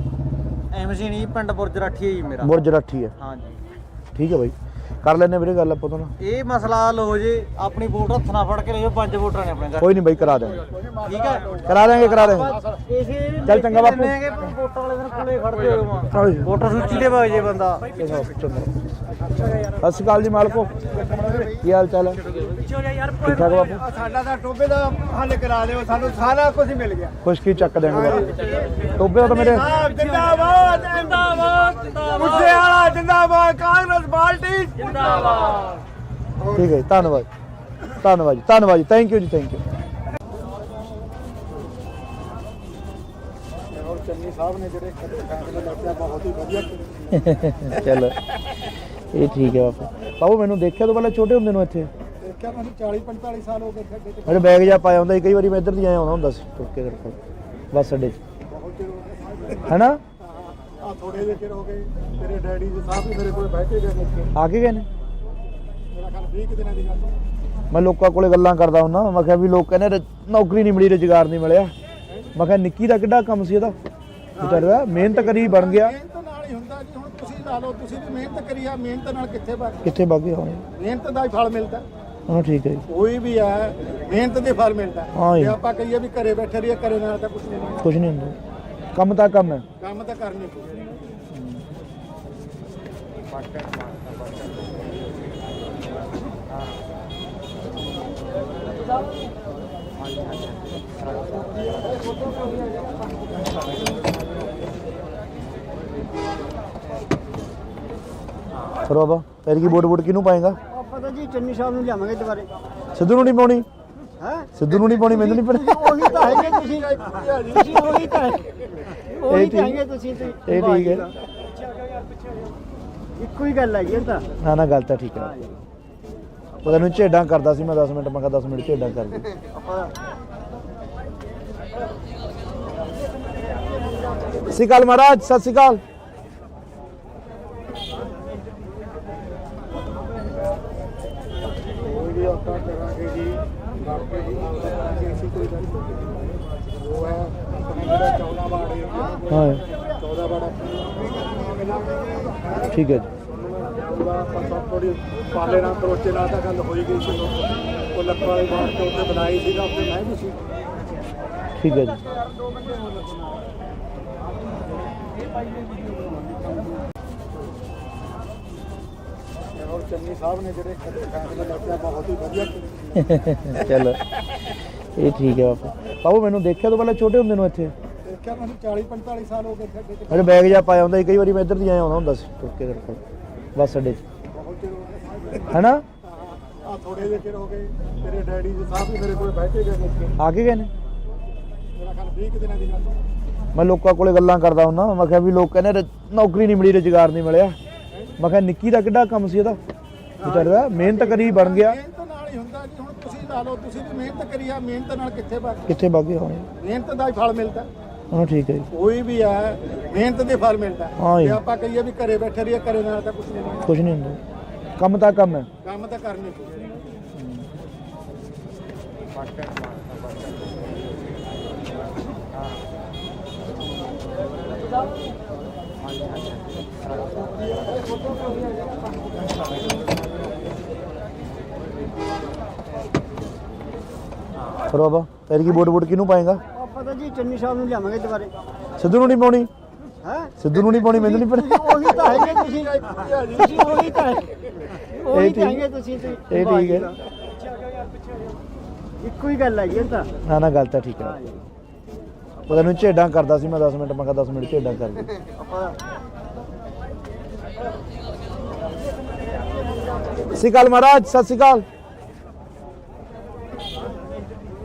ਐਮਸੀ ਨਹੀਂ ਪਿੰਡ ਬੁਰਜ ਰਾਠੀ ਹੈ ਜੀ ਮੇਰਾ ਬੁਰਜ ਰਾਠੀ ਹੈ ਹਾਂਜੀ ਠੀਕ ਹੈ ਬਾਈ ਕਰ ਲੈਨੇ ਵੀਰੇ ਗੱਲ ਆਪਾਂ ਤੋਂ ਨਾ ਇਹ ਮਸਲਾ ਹੱਲ ਹੋ ਜੇ ਆਪਣੀ ਵੋਟ ਹੱਥ ਨਾਲ ਫੜ ਕੇ ਲੈ ਜਾਓ 5 ਵੋਟਰਾਂ ਨੇ ਆਪਣੇ ਘਰ ਕੋਈ ਨਹੀਂ ਬਾਈ ਕਰਾ ਦੇਂਗੇ ਠੀਕ ਹੈ ਕਰਾ ਦੇਂਗੇ ਇਸੇ ਚੱਲ ਚੰਗਾ ਬਾਪੂ। ਵੋਟਾਂ ਵਾਲੇ ਦਿਨ ਕੋਲੇ ਖੜਦੇ ਹੋ ਹਾਂਜੀ। ਵੋਟਰ ਸੂਚੀ ਦੇ ਵਗ ਜੇ ਬੰਦਾ ਸਤਿ ਸ਼੍ਰੀ ਅਕਾਲ ਜੀ ਮਾਲਕੋ ਕੀ ਹਾਲ ਚਾਲ ਹੈ ਠੀਕ ਠਾਕ ਬਾਪੂ ਸਾਡਾ ਤਾਂ ਟੋਬੇ ਦਾ ਹੱਲ ਕਰਾ ਦਿਓ ਸਾਨੂੰ ਸਾਰਾ ਕੁਝ ਮਿਲ ਗਿਆ ਕੁਛ ਕੀ ਚੱਕ ਦੇਂਗੇ ਬਾਪੂ ਟੋਬੇ ਦਾ ਤਾਂ ਮੇਰੇ ਜਿੰਦਾਬਾਦ ਜਿੰਦਾਬਾਦ ਮੁੱਦੇ ਵਾਲਾ ਜਿੰਦਾਬਾਦ ਕਾਂਗਰਸ ਪਾਰਟੀ ਜਿੰਦਾਬਾਦ ਠੀਕ ਹੈ ਜੀ, ਧੰਨਵਾਦ ਜੀ ਥੈਂਕ ਯੂ ਜੀ ਥੈਂਕ ਯੂ ਔਰ ਚੰਨੀ ਸਾਹਿਬ ਨੇ ਜਿਹੜੇ ਫੈਸਲੇ ਲੱਭਿਆ ਬਹੁਤ ਹੀ ਵਧੀਆ ਕੀਤੇ। ਚਲੋ ਇਹ ਠੀਕ ਹੈ ਬਾਪੂ ਮੈਨੂੰ ਦੇਖਿਆ ਤੋਂ ਪਹਿਲਾਂ ਛੋਟੇ ਹੁੰਦੇ ਨੂੰ ਇੱਥੇ ਦੇਖਿਆ ਮੈਨੂੰ 40-45 ਸਾਲ ਹੋ ਗਏ ਖੱਡੇ ਤੇ ਮੇਰੇ ਬੈਗ ਜਾ ਪਾਇਆ ਹੁੰਦਾ ਸੀ ਕਈ ਵਾਰੀ ਮੈਂ ਇੱਧਰ ਦੀ ਆਇਆ ਹੁੰਦਾ ਸੀ ਤੁਰ ਕੇ ਮੇਰੇ ਕੋਲ ਬੱਸ ਅੱਡੇ 'ਚ ਬਹੁਤ ਚਿਰ ਹੋ ਗਏ ਹੈਨਾ ਆ ਥੋੜੇ ਜਿਹੇ ਚਿਰ ਹੋ ਗਏ ਤੇਰੇ ਡੈਡੀ ਜੀ ਸਾਹਿਬ ਵੀ ਮੇਰੇ ਕੋਲ ਬੈਠੇ ਗਏ ਨੇ ਆ ਕੇ ਗਏ ਨੇ ਮੇਰਾ ਖਿਆਲ 20 ਕੁ ਦਿਨਾਂ ਦੀ ਗੱਲ ਹੈ। ਮੈਂ ਲੋਕਾਂ ਕੋਲੇ ਗੱਲਾਂ ਕਰਦਾ ਹੁੰਦਾ ਮੈਂ ਕਿਹਾ ਵੀ ਲੋਕ ਕਹਿੰਦੇ ਨੌਕਰੀ ਨਹੀਂ ਮਿਲੀ ਰੁਜ਼ਗਾਰ ਨਹੀਂ ਮਿਲਿਆ ਮੈਂ ਕਿਹਾ ਨਿੱਕੀ ਦਾ ਕਿੱਡਾ ਕੰਮ ਸੀ ਇਹਦਾ ਵਿਚਾਰਾ ਮਿਹਨਤ ਕਰੀ ਬਣ ਗਿਆ ਮਿਹਨਤ ਨਾਲ ਹੀ ਹੁੰਦਾ ਜੀ ਹੁਣ ਤੁਸੀਂ ਲਾ ਲਓ ਤੁਸੀਂ ਵੀ ਮਿਹਨਤ ਕਰੀ ਆ ਮਿਹਨਤ ਨਾਲ ਕਿੱਥੇ ਬਣ ਕਿੱਥੇ ਵਗ ਗਿਆ ਹੁਣ ਮਿਹਨਤ ਦਾ ਹੀ ਫਲ ਮਿਲਦਾ ਹਾਂ ਠੀਕ ਹੈ ਜੀ ਕੋਈ ਵੀ ਹੈ ਮਿਹਨਤ ਦੇ ਫਲ ਮਿਲਦਾ ਹਾਂ ਜੀ। ਜੇ ਆਪਾਂ ਕਹੀਏ ਵੀ ਘਰੇ ਬੈਠੇ ਰਹੀਏ ਘਰੇ ਨਾਲ ਤਾਂ ਕੁਝ ਨਹੀਂ ਹੋਣਾ। ਕੁਝ ਨਹੀਂ ਹੁੰਦਾ ਕੰਮ ਤਾਂ ਕੰਮ ਹੈ ਕੰਮ ਤਾਂ ਕਰਨੀ ਪਊ ਫਿਰ ਬਾਬਾ ਫਿਰ ਕੀ ਵੋਟ ਕਿਹਨੂੰ ਪਾਏਗਾ ਆਪਾਂ ਤਾਂ ਜੀ ਚੰਨੀ ਸਾਹਿਬ ਨੂੰ ਲਿਆਵਾਂਗੇ ਦੁਬਾਰੇ ਸਿੱਧੂ ਨੂੰ ਨਹੀਂ ਪਾਉਣੀ ਹੈ ਸਿੱਧੂ ਨੂੰ ਨਹੀਂ ਪਾਉਣੀ ਮੈਨੂੰ ਨਹੀਂ ਪਤਾ ਉਹੀ ਤਾਂ ਹੈਗੇ ਤੁਸੀਂ ਤੁਸੀਂ ਉਹੀ ਤਾਂ ਉਹੀ ਠੀਕ- ਤਾਂ ਹੈਗੇ ਤੁਸੀਂ ਇਹ ਠੀਕ ਹੈ ਇੱਕੋ ਹੀ ਗੱਲ ਹੈਗੀ ਇਹ ਤਾਂ ਨਾ ਗੱਲ ਤਾਂ ਠੀਕ ਹੈ ਉਹ ਤੈਨੂੰ ਝੇਡਾਂ ਕਰਦਾ ਸੀ ਮੈਂ 10 ਮਿੰਟ ਮੈਂ ਕਿਹਾ 10 ਮਿੰਟ ਝੇਡਾਂ ਕਰ ਦੇ ਆਪਾਂ ਸਤਿ ਸ਼੍ਰੀ ਅਕਾਲ ਮਹਾਰਾਜ ਸਤਿ ਸ਼੍ਰੀ ਅਕਾਲ ਕੋਈ ਵੀ ਆਪਾਂ ਕਰਾਂਗੇ ਜੀ ਬਾਕੀ ਜੀ ਕਰਾਂਗੇ ਅਸੀਂ ਕੋਈ ਗੱਲ ਨਹੀਂ। ਉਹ ਹੈ ਆਪਣੇ ਜਿਹੜਾ 14 ਵਾਰਡ ਏਰੀਆ ਹਾਂ 14 ਵਾਰਡ ਠੀਕ ਹੈ ਜੀ ਉਹਦਾ ਆਪਾਂ ਸਭ ਥੋੜੀ ਪਾਲੇ ਨਾਲ ਕਰੋਚੇ ਨਾਲ ਤਾਂ ਗੱਲ ਹੋਈ ਗਈ ਸੀ ਉਹ ਲੱਕੜ ਵਾਲੀ ਬਾਤ ਤੋਂ ਉੱਤੇ ਬਣਾਈ ਸੀਗਾ ਉੱਤੇ ਮੈਂ ਵੀ ਸੀ ਠੀਕ ਹੈ ਜੀ ਔਰ ਚੰਨੀ ਸਾਹਿਬ ਨੇ ਜਿਹੜੇ ਫੈਸਲੇ ਲੱਭਿਆ ਬਹੁਤ ਹੀ ਵਧੀਆ ਕੀਤੇ। ਚਲੋ ਇਹ ਠੀਕ ਹੈ ਬਾਪੂ ਮੈਨੂੰ ਦੇਖਿਆ ਤੋਂ ਪਹਿਲਾਂ ਛੋਟੇ ਹੁੰਦੇ ਨੂੰ ਇੱਥੇ ਦੇਖਿਆ ਮੈਨੂੰ 40-45 ਸਾਲ ਹੋ ਗਏ ਖੱਡੇ ਤੇ ਮੇਰੇ ਬੈਗ ਜਾ ਪਾਇਆ ਹੁੰਦਾ ਸੀ ਕਈ ਵਾਰੀ ਮੈਂ ਇੱਧਰ ਦੀ ਆਇਆ ਹੁੰਦਾ ਸੀ ਤੁਰ ਕੇ ਮੇਰੇ ਕੋਲ ਬੱਸ ਅੱਡੇ 'ਚ ਬਹੁਤ ਚਿਰ ਹੋ ਗਏ ਹੈਨਾ ਆ ਥੋੜੇ ਜਿਹੇ ਚਿਰ ਹੋ ਗਏ ਤੇਰੇ ਡੈਡੀ ਜੀ ਸਾਹਿਬ ਵੀ ਮੇਰੇ ਕੋਲ ਬੈਠੇ ਗਏ ਨੇ ਆ ਕੇ ਗਏ ਨੇ ਮੇਰਾ ਖਿਆਲ 20 ਕੁ ਦਿਨਾਂ ਦੀ ਗੱਲ ਹੈ। ਮੈਂ ਲੋਕਾਂ ਕੋਲੇ ਗੱਲਾਂ ਕਰਦਾ ਹੁੰਦਾ ਮੈਂ ਕਿਹਾ ਵੀ ਲੋਕ ਕਹਿੰਦੇ ਨੌਕਰੀ ਨਹੀਂ ਮਿਲੀ ਰੁਜ਼ਗਾਰ ਨਹੀਂ ਮਿਲਿਆ ਮੈਂ ਕਿਹਾ ਨਿੱਕੀ ਦਾ ਕਿੱਡਾ ਕੰਮ ਸੀ ਇਹਦਾ ਵਿਚਾਰਾ ਮਿਹਨਤ ਕਰੀ ਬਣ ਗਿਆ ਮਿਹਨਤ ਨਾਲ ਹੀ ਹੁੰਦਾ ਜੀ ਹੁਣ ਤੁਸੀਂ ਲਾ ਲਓ ਤੁਸੀਂ ਵੀ ਮਿਹਨਤ ਕਰੀ ਆ ਮਿਹਨਤ ਨਾਲ ਕਿੱਥੇ ਬਣ ਕਿੱਥੇ ਵਗ ਗਿਆ ਹੁਣ ਮਿਹਨਤ ਦਾ ਹੀ ਫਲ ਮਿਲਦਾ ਹਾਂ ਠੀਕ ਹੈ ਜੀ ਕੋਈ ਵੀ ਹੈ ਮਿਹਨਤ ਦੇ ਫਲ ਮਿਲਦਾ ਹਾਂ ਜੀ। ਜੇ ਆਪਾਂ ਕਹੀਏ ਵੀ ਘਰੇ ਬੈਠੇ ਰਹੀਏ ਘਰੇ ਨਾਲ ਤਾਂ ਕੁਝ ਨਹੀਂ ਹੋਣਾ। ਕੁਝ ਨਹੀਂ ਹੁੰਦਾ ਕੰਮ ਤਾਂ ਕੰਮ ਹੈ ਕੰਮ ਤਾਂ ਕਰਨੀ ਪਊ ਫਿਰ ਬਾਬਾ ਫਿਰ ਕੀ ਵੋਟ ਕਿਹਨੂੰ ਪਾਏਗਾ ਆਪਾਂ ਤਾਂ ਜੀ ਚੰਨੀ ਸਾਹਿਬ ਨੂੰ ਲਿਆਵਾਂਗੇ ਦੁਬਾਰੇ ਸਿੱਧੂ ਨੂੰ ਨਹੀਂ ਪਾਉਣੀ ਹੈ ਸਿੱਧੂ ਨੂੰ ਨਹੀਂ ਪਾਉਣੀ ਮੈਨੂੰ ਨਹੀਂ ਪਤਾ ਉਹੀ ਤਾਂ ਹੈਗੇ ਤੁਸੀਂ ਉਹੀ ਤਾਂ ਉਹੀ ਤਾਂ ਹੈਗੇ ਤੁਸੀਂ ਇਹ ਠੀਕ ਹੈ ਇੱਕੋ ਹੀ ਗੱਲ ਹੈਗੀ ਇਹ ਤਾਂ ਨਾ ਗੱਲ ਤਾਂ ਠੀਕ ਹੈ ਉਹ ਤੈਨੂੰ ਝੇਡਾਂ ਕਰਦਾ ਸੀ ਮੈਂ 10 ਮਿੰਟ ਮੈਂ ਕਿਹਾ 10 ਮਿੰਟ ਝੇਡਾਂ ਕਰ ਦੇ ਆਪਾਂ ਸਤਿ ਸ਼੍ਰੀ ਅਕਾਲ ਮਹਾਰਾਜ ਸਤਿ ਸ਼੍ਰੀ ਅਕਾਲ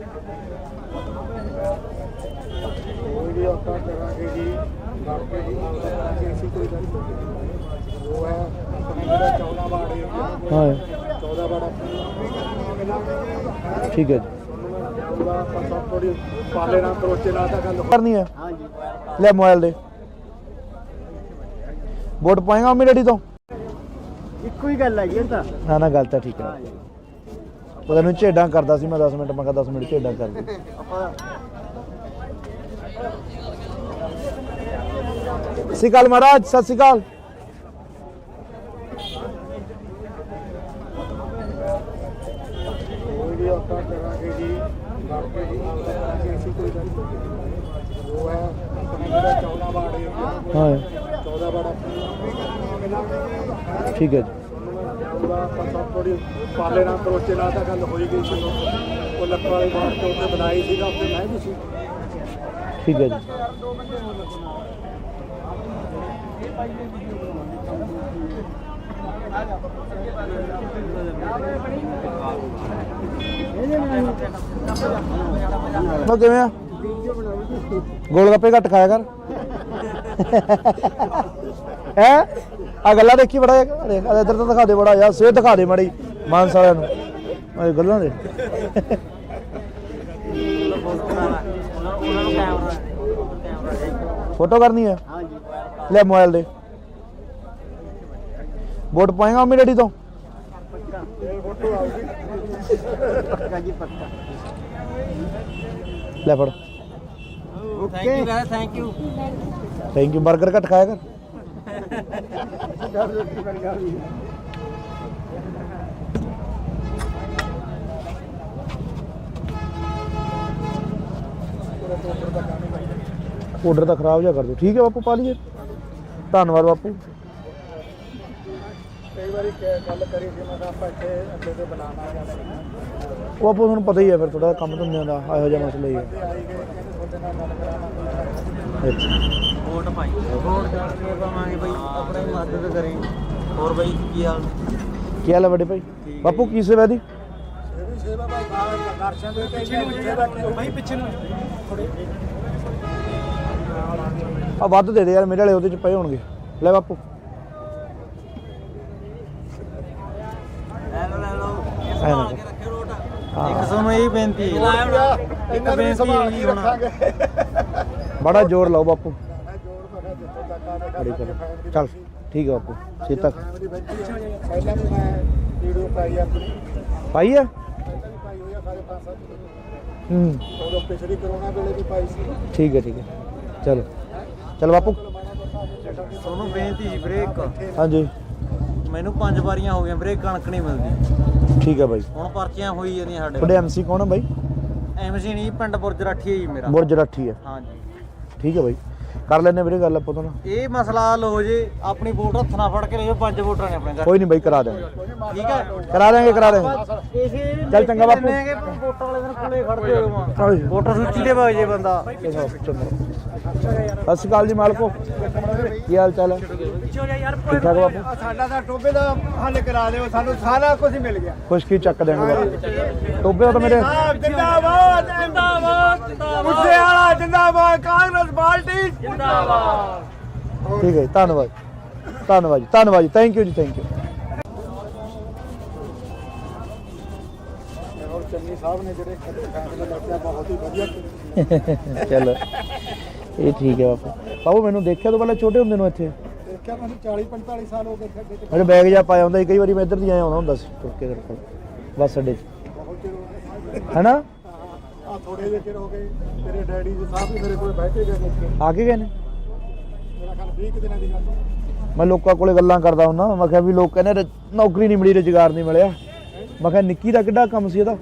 ਕੋਈ ਵੀ ਆਪਾਂ ਕਰਾਂਗੇ ਜੀ 14 ਬਾੜੇ ਹਾਂ 14 ਬਾੜਾ ਠੀਕ ਹੈ ਜੀ ਉਹਦਾ ਸਭ ਥੋੜੀ ਪਾਲੇ ਨਾਲ ਕਰੋਚੇ ਨਾਲ ਤਾਂ ਗੱਲ ਕਰਨੀ ਹੈ ਹਾਂਜੀ ਲੈ ਮੋਬਾਈਲ ਦੇ ਵੋਟ ਪਾਏਗਾ ਮੰਮੀ ਡੈਡੀ ਤੋਂ ਇੱਕੋ ਹੀ ਗੱਲ ਹੈ ਜੀ ਇਹ ਤਾਂ ਨਾ ਨਾ ਗੱਲ ਤਾਂ ਠੀਕ ਹੈ ਉਹਦਾ ਨੂੰ ਝੇਡਾਂ ਕਰਦਾ ਸੀ ਮੈਂ 10 ਮਿੰਟ ਮੈਂ ਕਿਹਾ 10 ਮਿੰਟ ਝੇਡਾਂ ਕਰ ਦੇ ਆਪਾਂ ਸਤਿ ਸ਼੍ਰੀ ਅਕਾਲ ਮਹਾਰਾਜ ਸਤਿ ਸ਼੍ਰੀ ਅਕਾਲ ਵੀ ਆਪਾਂ ਕਰਾਂਗੇ ਜੀ ਬਾਕੀ ਜੀ ਕਰਾਂਗੇ ਅਸੀਂ ਕੋਈ ਗੱਲ ਉਹ ਹੈ ਆਪਣੇ ਜਿਹੜਾ 14 ਬਾੜੇ ਹਾਂ 14 ਬਾੜਾ ਠੀਕ ਹੈ ਜੀ ਉਹਦਾ ਸਭ ਥੋੜੀ ਪਾਲੇ ਨਾਲ ਕਰੋਚੇ ਨਾਲ ਤਾਂ ਗੱਲ ਹੋਈ ਗਈ ਸੀ ਉਹ ਲੱਕ ਵਾਲੀ ਬਾਤ ਤੇ ਉੱਤੇ ਬਣਾਈ ਸੀਗਾ ਉੱਤੇ ਮੈਂ ਵੀ ਸੀ ਠੀਕ ਹੈ ਜੀ ਉਹ ਕਿਵੇਂ ਆ ਗੋਲ ਗੱਪੇ ਘੱਟ ਖਾਇਆ ਕਰ ਹੈ ਆ ਗੱਲਾਂ ਦੇਖੀ ਬੜਾ ਦੇਖ ਇੱਧਰ ਤਾਂ ਦਿਖਾ ਦੇ ਬੜਾ ਯਾਰ ਸਿਹਤ ਦਿਖਾ ਦੇ ਮਾੜੀ ਮਾਨਸ ਵਾਲਿਆਂ ਨੂੰ ਇਹ ਗੱਲਾਂ ਦੇ ਉਹਨਾਂ ਨੂੰ ਕੈਮਰਾ ਫੋਟੋ ਕਰਨੀ ਹੈ ਹਾਂਜੀ ਲੈ ਮੋਬਾਈਲ ਦੇ ਵੋਟ ਪਾਏਗਾ ਮੰਮੀ ਡੈਡੀ ਤੋਂ ਪੱਕਾ ਜੀ ਪੱਕਾ ਲੈ ਫੜ okay thank you thank you 버ਗਰ ਘੱਟ ਖਾਇਆ ਕਰ ਆਰਡਰ ਤਾਂ ਖਰਾਬ ਜਿਹਾ ਕਰ ਦਿਓ ਠੀਕ ਹੈ ਬਾਪੂ ਪਾ ਲਈਏ ਧੰਨਵਾਦ ਬਾਪੂ ਕਈ ਵਾਰੀ ਗੱਲ ਕਰੀ ਸੀ ਮੈਂ ਕਿਹਾ ਆਪਾਂ ਇੱਥੇ ਅੱਗੇ ਤੇ ਬਣਾਉਣਾ ਜਾਂਦਾ ਉਹ ਬਾਪੂ ਤੁਹਾਨੂੰ ਪਤਾ ਹੀ ਹੈ ਫਿਰ ਥੋੜਾ ਕੰਮ ਧੰਦਿਆਂ ਦਾ ਇਹੋ ਜਿਹਾ ਮਸਲਾ ਹੀ ਹੈ ਆਈ ਗਏ ਕਹਿੰਦੇ ਤੁਹਾਡੇ ਨਾਲ ਗੱਲ ਕਰਾਉਣਾ ਅੱਛਾ ਵੋਟ ਪਾਈ ਵੋਟ ਕਰਕੇ ਪਾਵਾਂਗੇ ਬਈ ਆਪਣੀ ਮਦਦ ਕਰੇ ਹੋਰ ਬਈ ਕੀ ਹਾਲ ਕੀ ਹਾਲ ਹੈ ਵੱਡੇ ਭਾਈ ਬਾਪੂ ਕੀ ਸੇਵਾ ਦੀ ਇਹ ਵੀ ਸੇਵਾ ਭਾਈ ਦਰਸ਼ਨ ਦੇ ਪਿੱਛੇ ਨੂੰ ਸੇਵਾ ਕੀ ਭਾਈ ਪਿੱਛੇ ਨੂੰ ਆ ਵੱਧ ਦੇ ਦੇ ਯਾਰ ਮੇਰੇ ਵਾਲੇ ਉਹਦੇ ਚ ਪਏ ਹੋਣਗੇ ਲੈ ਬਾਪੂ ਲੈ ਲਓ ਐ ਨਾ ਕੇ ਰੱਖਿਓ ਰੋਟ ਹਾਂ। ਇੱਕ ਤੁਹਾਨੂੰ ਇਹ ਬੇਨਤੀ ਹੈ ਇਹਨਾਂ ਨੂੰ ਸੰਭਾਲ ਕੇ ਰੱਖਾਂਗੇ ਬੜਾ ਜ਼ੋਰ ਲਾਓ ਬਾਪੂ ਮੈਂ ਜੋੜ ਮੈਂ ਜਿੱਥੇ ਤੱਕ ਆ ਬੜੀ ਕਰ ਚੱਲ ਠੀਕ ਹੈ ਬਾਪੂ ਸੀਤਾ ਪਹਿਲਾਂ ਵੀ ਮੈਂ ਵੀਡੀਓ ਪਾਈ ਆਪਣੀ ਪਾਈ ਹੈ ਪਾਈ ਹੋਈ ਆ ਸਾਰੇ 5-7 ਹੂੰ ਉਦੋਂ ਪਿਛਲੀ ਕਰੋਨਾ ਵੇਲੇ ਵੀ ਪਾਈ ਸੀ ਠੀਕ ਹੈ ਚਲੋ ਚਲ ਬਾਪੂ ਤੁਹਾਨੂੰ ਬੇਨਤੀ ਜੀ ਬ੍ਰੇਕ ਹਾਂਜੀ ਮੈਨੂੰ 5 ਵਾਰੀਆਂ ਹੋ ਗਈਆਂ ਬ੍ਰੇਕ ਕਣਕ ਨਹੀਂ ਮਿਲਦੀ ਠੀਕ ਹੈ ਬਾਈ ਹੁਣ ਪਰਚੀਆਂ ਹੋਈ ਜਾਂਦੀਆਂ ਸਾਡੇ ਤੁਹਾਡੇ ਐਮਸੀ ਕੌਣ ਹੈ ਬਾਈ ਐਮਸੀ ਨਹੀਂ ਪਿੰਡ ਬੁਰਜ ਰਾਠੀ ਹੈ ਜੀ ਮੇਰਾ ਬੁਰਜ ਰਾਠੀ ਹੈ ਹਾਂਜੀ ਠੀਕ ਹੈ ਬਾਈ ਕਰ ਲੈਣੇ ਵੀਰੇ ਗੱਲ ਆਪਾਂ ਤੋਂ ਨਾ ਇਹ ਮਸਲਾ ਹੱਲ ਹੋ ਜੇ ਆਪਣੀ ਵੋਟ ਹੱਥ ਨਾਲ ਫੜ ਕੇ ਲੈ ਜਾਓ 5 ਵੋਟਰਾਂ ਨੇ ਆਪਣੇ ਘਰ ਕੋਈ ਨਹੀਂ ਬਾਈ ਕਰਾ ਦੇਵਾਂਗੇ ਠੀਕ ਹੈ ਕਰਾ ਦੇਵਾਂਗੇ ਇਸੇ ਚੱਲ ਚੰਗਾ ਬਾਪੂ। ਵੋਟਾਂ ਵਾਲੇ ਦਿਨ ਕੋਲੇ ਖੜਦੇ ਹੋ ਹਾਂਜੀ। ਵੋਟਰ ਸੂਚੀ ਤੇ ਵਗ ਜੇ ਬੰਦਾ ਸਤਿ ਸ਼੍ਰੀ ਅਕਾਲ ਜੀ ਮਾਲਕੋ ਕੀ ਹਾਲ ਚਾਲ ਹੈ ਠੀਕ ਠਾਕ ਬਾਪੂ ਸਾਡਾ ਤਾਂ ਟੋਬੇ ਦਾ ਹੱਲ ਕਰਾ ਦਿਓ ਸਾਨੂੰ ਸਾਰਾ ਕੁਝ ਮਿਲ ਗਿਆ ਖੁਸ਼ਕੀ ਚੱਕ ਦੇਣਗੇ ਬਾਪੂ ਟੋਬੇ ਦਾ ਤਾਂ ਮੇਰੇ ਜਿੰਦਾਬਾਦ ਜਿੰਦਾਬਾਦ ਮੁੱਦੇ ਵਾਲਾ ਜਿੰਦਾਬਾਦ ਕਾਂਗਰਸ ਪਾਰਟੀ ਜਿੰਦਾਬਾਦ ਠੀਕ ਹੈ ਜੀ, ਧੰਨਵਾਦ ਧੰਨਵਾਦ ਜੀ ਥੈਂਕ ਯੂ ਜੀ ਥੈਂਕ ਯੂ ਔਰ ਚੰਨੀ ਸਾਹਿਬ ਨੇ ਜਿਹੜੇ ਫੈਸਲੇ ਲਿਆ ਬਹੁਤ ਹੀ ਵਧੀਆ ਚਲੋ ਇਹ ਠੀਕ ਹੈ ਬਾਪੂ ਮੈਨੂੰ ਦੇਖਿਆ ਤੋਂ ਪਹਿਲਾਂ ਛੋਟੇ ਹੁੰਦੇ ਨੂੰ ਇੱਥੇ ਦੇਖਿਆ ਮੈਨੂੰ 40-45 ਸਾਲ ਹੋ ਗਏ ਖੱਡੇ ਤੇ ਮੇਰੇ ਬੈਗ ਜਾ ਪਾਇਆ ਹੁੰਦਾ ਸੀ ਕਈ ਵਾਰੀ ਮੈਂ ਇੱਧਰ ਦੀ ਆਇਆ ਹੁੰਦਾ ਸੀ ਤੁਰ ਕੇ ਤੇਰੇ ਕੋਲ ਬੱਸ ਅੱਡੇ 'ਚ ਬਹੁਤ ਚਿਰ ਹੋ ਗਏ ਹੈਨਾ ਆ ਥੋੜੇ ਜਿਹੇ ਚਿਰ ਹੋ ਗਏ ਤੇਰੇ ਡੈਡੀ ਜੀ ਸਾਹਿਬ ਵੀ ਮੇਰੇ ਕੋਲ ਬੈਠ ਕੇ ਗਏ ਦੇਖੇ ਆ ਕੇ ਗਏ ਨੇ ਮੇਰਾ ਖਿਆਲ 20 ਦਿਨਾਂ ਦੀ ਗੱਲ ਮੈਂ ਲੋਕਾਂ ਕੋਲੇ ਗੱਲਾਂ ਕਰਦਾ ਹੁੰਦਾ ਮੈਂ ਕਿਹਾ ਵੀ ਲੋਕ ਕਹਿੰਦੇ ਨੌਕਰੀ ਨਹੀਂ ਮਿਲੀ ਰੁਜ਼ਗਾਰ ਨਹੀਂ ਮਿਲਿਆ ਮੈਂ ਕਿਹਾ ਨਿੱਕੀ ਦਾ ਕਿੱਡਾ ਕੰਮ ਸੀ ਇਹਦਾ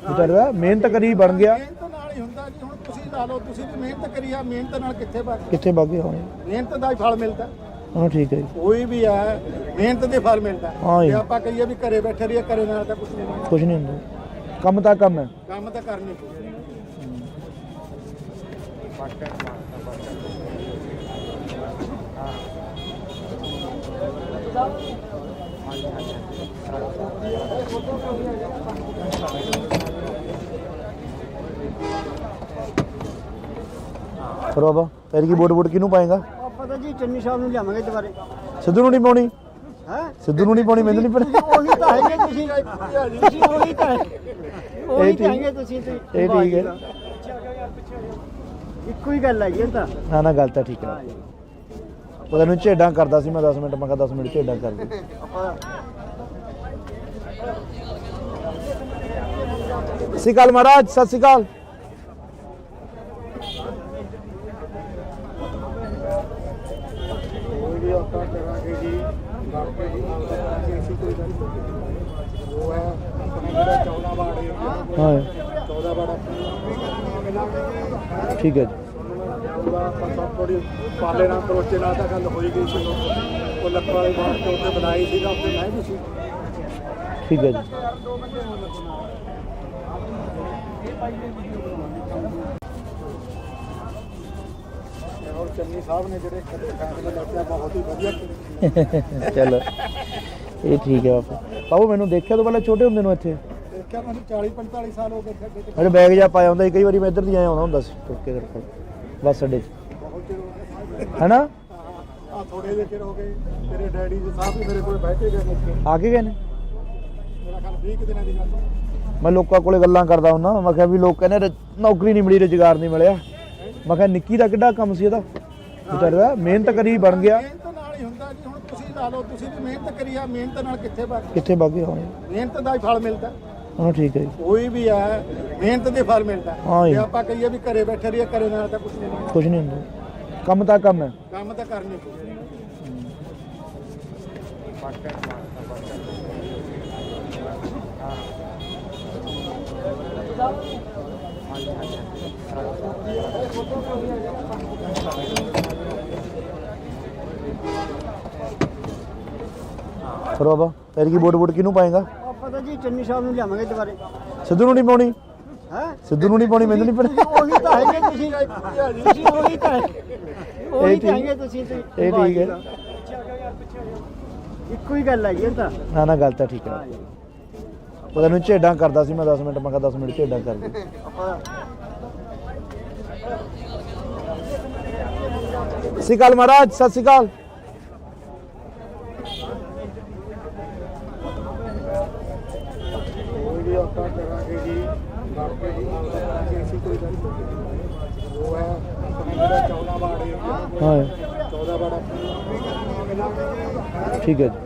ਵਿਚਾਰਾ ਮਿਹਨਤ ਕਰੀ ਬਣ ਗਿਆ ਮਿਹਨਤ ਨਾਲ ਹੀ ਹੁੰਦਾ ਜੀ ਹੁਣ ਤੁਸੀਂ ਲਾ ਲਓ ਤੁਸੀਂ ਵੀ ਮਿਹਨਤ ਕਰੀ ਆ ਮਿਹਨਤ ਨਾਲ ਕਿੱਥੇ ਬਣ ਕਿੱਥੇ ਬਾਗੇ ਹੋਣੇ ਮਿਹਨਤ ਦਾ ਹੀ ਫਲ ਮਿਲਦਾ ਹਾਂ ਠੀਕ ਹੈ ਜੀ ਕੋਈ ਵੀ ਹੈ ਮਿਹਨਤ ਦੇ ਫਲ ਮਿਲਦਾ ਹਾਂ ਜੀ। ਜੇ ਆਪਾਂ ਕਹੀਏ ਵੀ ਘਰੇ ਬੈਠੇ ਰਹੀਏ ਘਰੇ ਨਾਲ ਤਾਂ ਕੁਝ ਨਹੀਂ ਹੋਣਾ। ਕੁਝ ਨਹੀਂ ਹੁੰਦਾ ਕੰਮ ਤਾਂ ਕੰਮ ਹੈ ਕੰਮ ਤਾਂ ਕਰਨੀ ਪਊ। ਫਿਰ ਬਾਬਾ ਤੇਰੀ ਕੀ ਵੋਟ ਕਿਹਨੂੰ ਪਾਏਗਾ ਪਤਾ ਜੀ ਚੰਨੀ ਸਾਹਿਬ ਨੂੰ ਲਿਆਵਾਂਗੇ ਦੁਬਾਰੇ ਸਿੱਧੂ ਨੂੰ ਨਹੀਂ ਪਾਉਣੀ ਸਿੱਧੂ ਨੂੰ ਨਹੀਂ ਪਾਉਣੀ, ਮੈਨੂੰ ਨਹੀਂ ਪਾਉਣੀ। ਉਹੀ ਤਾਂ ਹੈਗੇ ਤੁਸੀਂ ਉਹੀ ਤਾਂ ਉਹੀ ਤਾਂ ਹੈਗੇ ਤੁਸੀਂ ਤੇ ਇਹ ਠੀਕ ਹੈ। ਇੱਕੋ ਹੀ ਗੱਲ ਹੈ ਜੀ ਇਹ ਤਾਂ। ਨਾ ਨਾ ਗੱਲ ਤਾਂ ਠੀਕ ਹੈ। ਉਹ ਤੈਨੂੰ ਝੇਡਾਂ ਕਰਦਾ ਸੀ ਮੈਂ 10 ਮਿੰਟ, ਮੈਂ ਕਿਹਾ 10 ਮਿੰਟ ਝੇਡਾਂ ਕਰ ਦੇ। ਸਤਿ ਸ਼੍ਰੀ ਅਕਾਲ ਮਹਾਰਾਜ, ਸਤਿ ਸ਼੍ਰੀ ਅਕਾਲ। ਵੀ ਆਪਾਂ ਕਰਾਂਗੇ ਜੀ ਬਾਕੀ ਜੀ ਕਰਾਂਗੇ ਅਸੀਂ ਕੋਈ ਗੱਲ ਨਹੀਂ। ਉਹ ਹੈ ਆਪਣਾ ਜਿਹੜਾ 14 ਵਾਰਡ ਹੈ ਹਾਂ 14 ਵਾਰਡ ਠੀਕ ਹੈ ਜੀ। ਉਹਦਾ ਆਪਾਂ ਸਭ ਥੋੜੀ ਪਾਲੇ ਨਾਲ ਕਰੋਚੇ ਨਾਲ ਤਾਂ ਗੱਲ ਹੋਈ ਗਈ ਸੀ। ਉਹ ਲੱਖਾਂ ਵਾਲੀ ਬਾਤ ਤੋਂ ਉੱਤੇ ਬਣਾਈ ਸੀਗਾ, ਉੱਤੇ ਮੈਂ ਵੀ ਸੀ। ਠੀਕ ਹੈ ਜੀ। ਔਰ ਚੰਨੀ ਸਾਹਿਬ ਨੇ ਜਿਹੜੇ ਫੈਸਲੇ ਲਿਆ ਬਹੁਤ ਹੀ ਵਧੀਆ ਕੀਤੇ। ਚਲੋ ਇਹ ਠੀਕ ਹੈ ਬਾਪੂ। ਬਾਪੂ ਮੈਨੂੰ ਦੇਖਿਆ ਤੋਂ ਪਹਿਲਾਂ ਛੋਟੇ ਹੁੰਦੇ ਨੂੰ ਇੱਥੇ ਦੇਖਿਆ ਮੈਨੂੰ 40-45 ਸਾਲ ਹੋ ਗਏ ਸਾਡੇ ਤੇ। ਅਰੇ ਬੈਗ ਜਾ ਪਾਇਆ ਹੁੰਦਾ ਸੀ, ਕਈ ਵਾਰੀ ਮੈਂ ਇੱਧਰ ਦੀ ਆਇਆ ਆਉਂਦਾ ਹੁੰਦਾ ਸੀ ਤੁਰ ਕੇ ਕਰਕੇ ਬੱਸ ਅੱਡੇ 'ਚ, ਬਹੁਤ ਚਿਰ ਹੋ ਗਿਆ ਹੈਨਾ? ਆ ਥੋੜੇ ਜਿਹੇ ਚਿਰ ਹੋ ਗਏ। ਤੇਰੇ ਡੈਡੀ ਜੀ ਸਾਹਿਬ ਵੀ ਮੇਰੇ ਕੋਲ ਬੈਠੇ ਗਏ ਨੇ। ਆ ਕੇ ਗਏ ਨੇ? ਮੇਰਾ ਖਿਆਲ 20 ਕੁ ਦਿਨਾਂ ਦੀ ਗੱਲ ਹੈ। ਮੈਂ ਲੋਕਾਂ ਕੋਲੇ ਗੱਲਾਂ ਕਰਦਾ ਹੁੰਦਾ, ਮੈਂ ਕਿਹਾ ਵੀ ਲੋਕ ਕਹਿੰਦੇ ਨੌਕਰੀ ਨਹੀਂ ਮਿਲੀ, ਰੁਜ਼ਗਾਰ ਨਹੀਂ ਮਿਲਿਆ। ਮੈਂ ਕਿਹਾ ਨਿੱਕੀ ਦਾ ਕਿੱਡਾ ਕੰਮ ਸੀ ਇਹਦਾ, ਵਿਚਾਰੇ ਦਾ ਮਿਹਨਤ ਕਰੀ ਬਣ ਗਿਆ। ਮਿਹਨਤ ਨਾਲ ਹੀ ਹੁੰਦਾ ਜੀ। ਹੁਣ ਤੁਸੀਂ ਲਾ ਲਓ, ਤੁਸੀਂ ਵੀ ਮਿਹਨਤ ਕਰੀ ਆ, ਮਿਹਨਤ ਨਾਲ ਕਿੱਥੇ ਵਗ ਕਿੱਥੇ ਵਗ ਗਏ ਹੋਣੇ? ਮਿਹਨਤ ਦਾ ਹੀ ਫਲ ਮਿਲਦਾ। ਹਾਂ ਠੀਕ ਹੈ ਜੀ। ਕੋਈ ਵੀ ਹੈ ਮਿਹਨਤ ਦੇ ਫਲ ਮਿਲਦਾ। ਹਾਂ ਜੀ। ਜੇ ਆਪਾਂ ਕਹੀਏ ਵੀ ਘਰੇ ਬੈਠੇ ਰਹੀਏ, ਘਰੇ ਨਾਲ ਤਾਂ ਕੁਝ ਨਹੀਂ ਮਿਲਦਾ। ਕੁਝ ਨਹੀਂ ਹੁੰਦਾ, ਕੰਮ ਤਾਂ ਕੰਮ ਹੈ। ਕੰਮ ਤਾਂ ਕਰਨੀ ਪਊ। ਫਿਰ ਬਾਬਾ ਤੇਰੀ ਕੀ ਵੋਟ ਕਿਹਨੂੰ ਪਾਏਗਾ? ਪਤਾ ਜੀ ਚੰਨੀ ਸਾਹਿਬ ਨੂੰ ਲਿਆਵਾਂਗੇ ਦੁਬਾਰੇ। ਸਿੱਧੂ ਨੂੰ ਨਹੀਂ ਪਾਉਣੀ, ਹੈ ਸਿੱਧੂ ਨੂੰ ਨਹੀਂ ਪਾਉਣੀ, ਮੈਨੂੰ ਨਹੀਂ ਪਾਉਣੀ। ਉਹੀ ਤਾਂ ਹੈਗੇ ਤੁਸੀਂ ਉਹੀ ਤਾਂ ਉਹੀ ਤਾਂ ਹੈਗੇ ਤੁਸੀਂ ਤੇ ਇਹ ਠੀਕ ਹੈ। ਇੱਕੋ ਹੀ ਗੱਲ ਹੈ ਜੀ ਇਹ ਤਾਂ। ਨਾ ਨਾ ਗੱਲ ਤਾਂ ਠੀਕ ਹੈ। ਉਹ ਤੈਨੂੰ ਝੇਡਾਂ ਕਰਦਾ ਸੀ ਮੈਂ 10 ਮਿੰਟ, ਮੈਂ ਕਿਹਾ 10 ਮਿੰਟ ਝੇਡਾਂ ਕਰ ਦੇ। ਸਤਿ ਸ਼੍ਰੀ ਅਕਾਲ ਮਹਾਰਾਜ, ਸਤਿ ਸ਼੍ਰੀ ਅਕਾਲ। ਕੋਈ ਵੀ ਆਪਾਂ ਕਰਾਂਗੇ ਜੀ ਬਾਕੀ ਜੀ ਕਰਾਂਗੇ ਅਸੀਂ ਕੋਈ ਗੱਲ ਨਹੀਂ। ਉਹ ਹੈ ਆਪਣਾ ਜਿਹੜਾ 14 ਵਾਰਡ ਹੈ ਹਾਂ 14 ਵਾਰਡ ਠੀਕ ਹੈ ਜੀ।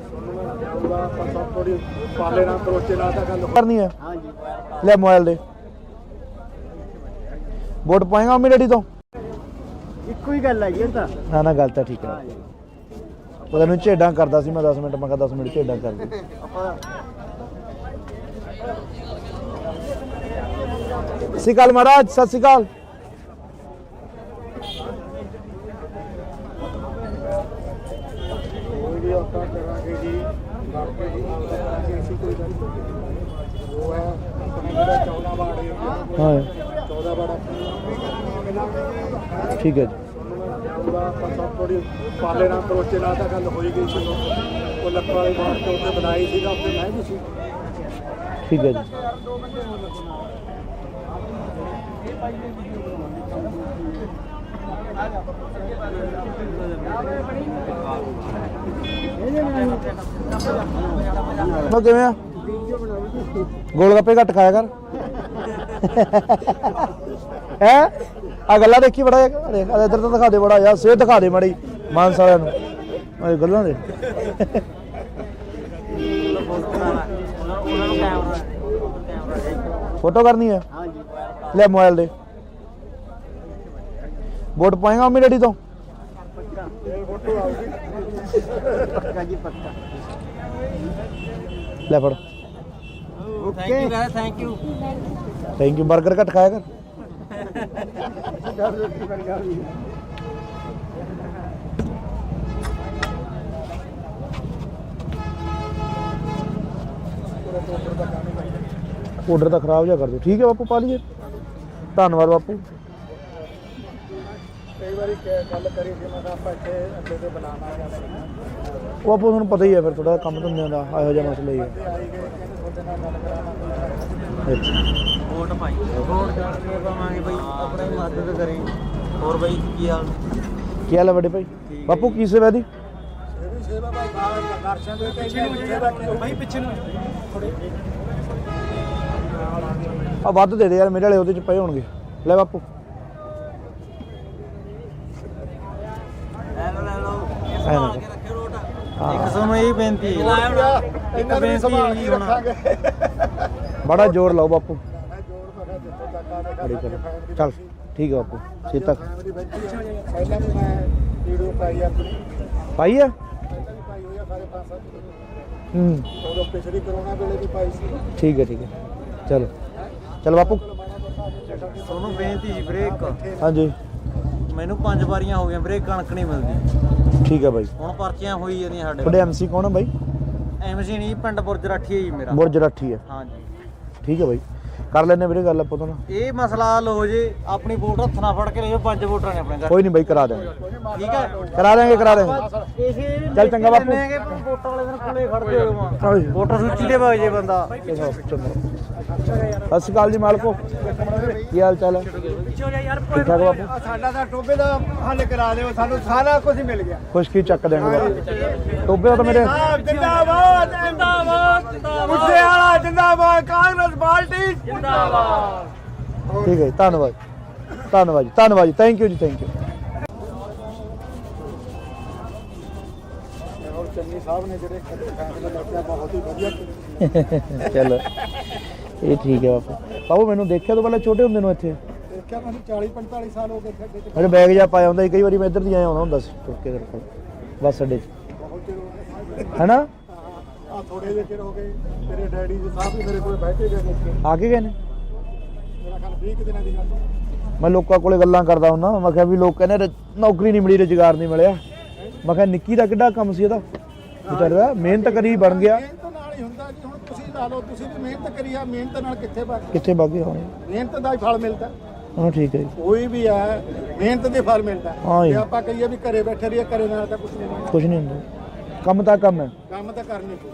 ਉਹਦਾ ਆਪਾਂ ਸਭ ਥੋੜੀ ਪਾਲੇ ਨਾਲ ਕਰੋਚੇ ਨਾਲ ਤਾਂ ਗੱਲ ਕਰਨੀ ਹੈ, ਹਾਂਜੀ ਲੈ ਮੋਬਾਈਲ ਦੇ। ਵੋਟ ਪਾਏਗਾ ਮੰਮੀ ਡੈਡੀ ਤੋਂ? ਇੱਕੋ ਹੀ ਗੱਲ ਹੈ ਜੀ ਇਹ ਤਾਂ। ਨਾ ਨਾ ਗੱਲ ਤਾਂ ਠੀਕ ਹੈ। ਉਹ ਤੈਨੂੰ ਝੇਡਾਂ ਕਰਦਾ ਸੀ ਮੈਂ 10 ਮਿੰਟ, ਮੈਂ ਕਿਹਾ 10 ਮਿੰਟ ਝੇਡਾਂ ਕਰ ਦੇ। ਸਤਿ ਸ਼੍ਰੀ ਅਕਾਲ ਮਹਾਰਾਜ, ਸਤਿ ਸ਼੍ਰੀ ਅਕਾਲ। ਕੋਈ ਵੀ ਆਪਾਂ ਕਰਾਂਗੇ ਜੀ ਬਾਕੀ ਜੀ ਕਰਾਂਗੇ ਅਸੀਂ ਕੋਈ ਗੱਲ ਨਹੀਂ। ਉਹ ਹੈ ਆਪਣਾ ਜਿਹੜਾ 14 ਵਾਰਡ ਹੈ ਹਾਂ 14 ਵਾਰਡ ਠੀਕ ਹੈ ਜੀ। ਉਹਦਾ ਆਪਾਂ ਸਭ ਥੋੜੀ ਪਾਲੇ ਨਾਲ ਕਰੋਚੇ ਨਾਲ ਤਾਂ ਗੱਲ ਹੋਈ ਗਈ ਸੀ। ਉਹ ਲੱਖਾਂ ਵਾਲੀ ਬਾਤ ਤੋਂ ਉੱਤੇ ਬਣਾਈ ਸੀਗਾ, ਉੱਤੇ ਮੈਂ ਵੀ ਸੀ। ਠੀਕ ਹੈ ਜੀ। ਮੈਂ ਕਿਵੇਂ ਆ? ਗੋਲ ਗੱਪੇ ਘੱਟ ਖਾਇਆ ਕਰ। ਹੈ ਆ ਗੱਲਾਂ ਦੇਖੀ ਬੜਾ ਇੱਧਰ ਤਾਂ ਦਿਖਾ ਦੇ ਬੜਾ ਯਾਰ, ਸਿਹਤ ਦਿਖਾ ਦੇ ਮਾੜੀ ਮਾਨਸ ਵਾਲਿਆਂ ਨੂੰ ਇਹ ਗੱਲਾਂ ਦੇ। ਫੋਟੋ ਕਰਨੀ ਹੈ, ਹਾਂਜੀ ਲੈ ਮੋਬਾਈਲ ਦੇ। ਵੋਟ ਪਾਏਗਾ ਮੰਮੀ ਡੈਡੀ ਤੋਂ? ਪੱਕਾ ਜੀ ਪੱਕਾ। ਲੈ ਫੜ। Okay thank you. Thank you. Burger ਘੱਟ ਖਾਇਆ ਕਰ। ਆਰਡਰ ਤਾਂ ਖਰਾਬ ਜਿਹਾ ਕਰ ਦਿਓ। ਠੀਕ ਹੈ ਬਾਪੂ, ਪਾ ਲਈਏ। ਧੰਨਵਾਦ ਬਾਪੂ। ਕਈ ਵਾਰੀ ਗੱਲ ਕਰੀ ਸੀ ਮੈਂ ਕਿਹਾ ਆਪਾਂ ਇੱਥੇ ਅੱਡੇ ਤੇ ਬਣਾਉਣਾ ਜਾਂ ਉਹ ਆਪੋ ਤੁਹਾਨੂੰ ਪਤਾ ਹੀ ਹੈ, ਫਿਰ ਥੋੜਾ ਕੰਮ ਧੰਦਿਆਂ ਦਾ ਇਹੋ ਜਿਹਾ ਮਸਲਾ ਹੀ ਹੈ। ਆਈ ਗਏ ਕਹਿੰਦੇ ਤੁਹਾਡੇ ਨਾਲ ਗੱਲ ਕਰਾਉਣਾ। ਅੱਛਾ ਵੋਟ ਪਾਈ ਵੋਟ ਕਰਕੇ ਪਾਵਾਂਗੇ ਬਈ, ਆਪਣੀ ਮਦਦ ਕਰੀ। ਹੋਰ ਬਈ ਕੀ ਹਾਲ? ਕੀ ਹਾਲ ਹੈ ਵੱਡੇ ਭਾਈ? ਬਾਪੂ ਕੀ ਸੇਵਾ ਦੀ? ਇਹ ਵੀ ਸੇਵਾ ਭਾਈ ਦਰਸ਼ਨ ਦੇ ਕੇ ਸੇਵਾ ਕੀ ਭਾਈ ਪਿੱਛੇ ਨੂੰ ਆ ਵੱਧ ਦੇ ਦੇ ਯਾਰ, ਮੇਰੇ ਵਾਲੇ ਉਹਦੇ ਚ ਪਏ ਹੋਣਗੇ। ਲੈ ਬਾਪੂ ਲੈ ਲਓ ਐਂ ਨਾ ਕੇ ਰੱਖਿਓ ਰੋਟ। ਹਾਂ। ਇੱਕ ਸਾਨੂੰ ਇਹ ਬੇਨਤੀ ਹੈ, ਇਹਨਾਂ ਨੂੰ ਸੰਭਾਲ ਕੇ ਰੱਖਾਂਗੇ। ਬੜਾ ਜ਼ੋਰ ਲਾਓ ਬਾਪੂ। ਮੈਂ ਜੋੜ ਮੈਂ ਜਿੱਥੋਂ ਤੱਕ ਆਵੇ ਬੜੀ ਕਰੋ। ਚੱਲ ਠੀਕ ਹੈ ਬਾਪੂ, ਸੀਤਾ ਪਹਿਲਾਂ ਵੀ ਮੈਂ ਵੀਡੀਓ ਪਾਈ ਆਪਣੀ ਪਾਈ ਆ। ਪਹਿਲਾਂ ਵੀ ਪਾਈ ਹੋਈ ਆ ਸਾਰੇ 5-7 ਹੂੰ ਉਦੋਂ ਪਿਛਲੀ ਕਰੋਨਾ ਵੇਲੇ ਵੀ ਪਾਈ ਸੀ। ਠੀਕ ਹੈ ਚਲੋ ਚਲ ਬਾਪੂ। ਤੁਹਾਨੂੰ ਬੇਨਤੀ ਜੀ ਵੀਰੇ, ਇੱਕ ਹਾਂਜੀ ਮੈਨੂੰ 5 ਵਾਰੀਆਂ ਹੋ ਗਈਆਂ ਵੀਰੇ, ਕਣਕ ਨਹੀਂ ਮਿਲਦੀ। ਠੀਕ ਹੈ ਬਾਈ। ਹੁਣ ਪਰਚੀਆਂ ਹੋਈ ਜਾਂਦੀਆਂ ਸਾਡੇ ਤੁਹਾਡੇ ਐਮਸੀ ਕੌਣ ਆ ਬਾਈ? ਐਮਸੀ ਨਹੀਂ, ਪਿੰਡ ਬੁਰਜ ਰਾਠੀ ਹੈ ਜੀ ਮੇਰਾ। ਬੁਰਜ ਰਾਠੀ ਹੈ। ਹਾਂਜੀ ਠੀਕ ਹੈ ਬਾਈ, ਕਰ ਲੈਣੇ ਵੀਰੇ ਗੱਲ ਆਪਾਂ ਤਾਂ ਨਾ। ਇਹ ਮਸਲਾ ਹੱਲ ਹੋ ਜੇ, ਆਪਣੀ ਵੋਟ ਹੱਥ ਨਾਲ ਫੜ ਕੇ ਲੈ ਜਾਓ। 5 ਵੋਟਾਂ ਨੇ ਆਪਣੇ ਘਰ, ਕੋਈ ਨਹੀਂ ਬਾਈ, ਕਰਾ ਦੇਵਾਂਗੇ ਠੀਕ ਹੈ। ਕਰਾ ਦੇਵਾਂਗੇ ਇਸੇ ਚੱਲ ਚੰਗਾ ਬਾਪੂ। ਵੋਟਾਂ ਵਾਲੇ ਦਿਨ ਕੋਲੇ ਖੜਦੇ ਹੋ, ਹਾਂਜੀ। ਵੋਟਰ ਸੂਚੀ ਦੇ ਵਗ ਜੇ ਬੰਦਾ। ਸਤਿ ਸ਼੍ਰੀ ਅਕਾਲ ਜੀ ਮਾਲਕੋ, ਕੀ ਹਾਲ ਚਾਲ ਹੈ? ਠੀਕ ਠਾਕ ਬਾਪੂ। ਸਾਡਾ ਤਾਂ ਟੋਬੇ ਦਾ ਹੱਲ ਕਰਾ ਦਿਓ, ਸਾਨੂੰ ਸਾਰਾ ਕੁਝ ਮਿਲ ਗਿਆ। ਕੁਛ ਕੀ ਚੱਕ ਦੇਣਗੇ ਬਾਪੂ। ਟੋਬੇ ਦਾ ਤਾਂ ਮੇਰੇ ਜਿੰਦਾਬਾਦ ਜਿੰਦਾਬਾਦ ਜਿੰਦਾਬਾਦ, ਮੁੱਸੇ ਵਾਲਾ ਜਿੰਦਾਬਾਦ, ਕਾਂਗਰਸ ਪਾਰਟੀ ਜਿੰਦਾਬਾਦ। ਠੀਕ ਹੈ ਜੀ, ਧੰਨਵਾਦ ਧੰਨਵਾਦ ਜੀ, ਥੈਂਕ ਯੂ ਜੀ, ਥੈਂਕ ਯੂ। ਔਰ ਚੰਨੀ ਸਾਹਿਬ ਨੇ ਜਿਹੜੇ ਫੈਸਲਾ ਲਿਆ ਬਹੁਤ ਹੀ ਵਧੀਆ ਕੀਤਾ। ਚਲੋ ਇਹ ਠੀਕ ਹੈ ਬਾਪੂ। ਬਾਬੂ ਮੈਨੂੰ ਦੇਖਿਆ ਤੋਂ ਪਹਿਲਾਂ ਛੋਟੇ ਹੁੰਦੇ ਨੂੰ ਇੱਥੇ ਦੇਖਿਆ ਮੈਨੂੰ 40-45 ਸਾਲ ਹੋ ਗਏ ਖੱਡੇ ਤੇ। ਮੇਰੇ ਬੈਗ ਜਾ ਪਾਇਆ ਹੁੰਦਾ ਸੀ, ਕਈ ਵਾਰੀ ਮੈਂ ਇੱਧਰ ਦੀ ਆਇਆ ਆਉਂਦਾ ਹੁੰਦਾ ਸੀ ਤੁਰ ਕੇ ਤੇਰੇ ਕੋਲ ਬੱਸ ਅੱਡੇ 'ਚ, ਬਹੁਤ ਚਿਰ ਹੋ ਗਿਆ ਹੈਨਾ? ਆ ਥੋੜੇ ਜਿਹੇ ਚਿਰ ਹੋ ਗਏ। ਤੇਰੇ ਡੈਡੀ ਜੀ ਸਾਹਿਬ ਵੀ ਮੇਰੇ ਕੋਲ ਬੈਠੇ ਗਏ ਨੇ। ਆ ਕੇ ਗਏ ਨੇ? ਮੇਰਾ ਖਿਆਲ 20 ਦਿਨਾਂ ਦੀ ਗੱਲ। ਮੈਂ ਲੋਕਾਂ ਕੋਲੇ ਗੱਲਾਂ ਕਰਦਾ ਹੁੰਦਾ, ਮੈਂ ਕਿਹਾ ਵੀ ਲੋਕ ਕਹਿੰਦੇ ਨੌਕਰੀ ਨਹੀਂ ਮਿਲੀ, ਰੁਜ਼ਗਾਰ ਨਹੀਂ ਮਿਲਿਆ। ਮੈਂ ਕਿਹਾ ਨਿੱਕੀ ਦਾ ਕਿੱਡਾ ਕੰਮ ਸੀ ਇਹਦਾ, ਵਿਚਾਰਾ ਮਿਹਨਤ ਕਰੀ ਬਣ ਗਿਆ। ਮਿਹਨਤ ਨਾਲ ਹੀ ਹੁੰਦਾ ਜੀ। ਹੁਣ ਤੁਸੀਂ ਲਾ ਲਓ, ਤੁਸੀਂ ਵੀ ਮਿਹਨਤ ਕਰੀ ਆ, ਮਿਹਨਤ ਨਾਲ ਕਿੱਥੇ ਬਚ ਕਿੱਥੇ ਬਾਗੇ ਹੋਣੇ। ਮਿਹਨਤ ਦਾ ਹੀ ਫਲ ਮਿਲਦਾ। ਹਾਂ ਠੀਕ ਹੈ ਜੀ, ਕੋਈ ਵੀ ਹੈ ਮਿਹਨਤ ਦੇ ਫਲ ਮਿਲਦਾ। ਹਾਂ ਜੀ। ਜੇ ਆਪਾਂ ਕਹੀਏ ਵੀ ਘਰੇ ਬੈਠੇ ਰਹੀਏ, ਘਰੇ ਨਾਲ ਤਾਂ ਕੁਝ ਨਹੀਂ ਮਿਲਦਾ। ਕੁਛ ਨਹੀਂ ਹੁੰਦਾ, ਕੰਮ ਤਾਂ ਕੰਮ ਹੈ। ਕੰਮ ਤਾਂ ਕਰਨੀ ਪਊ।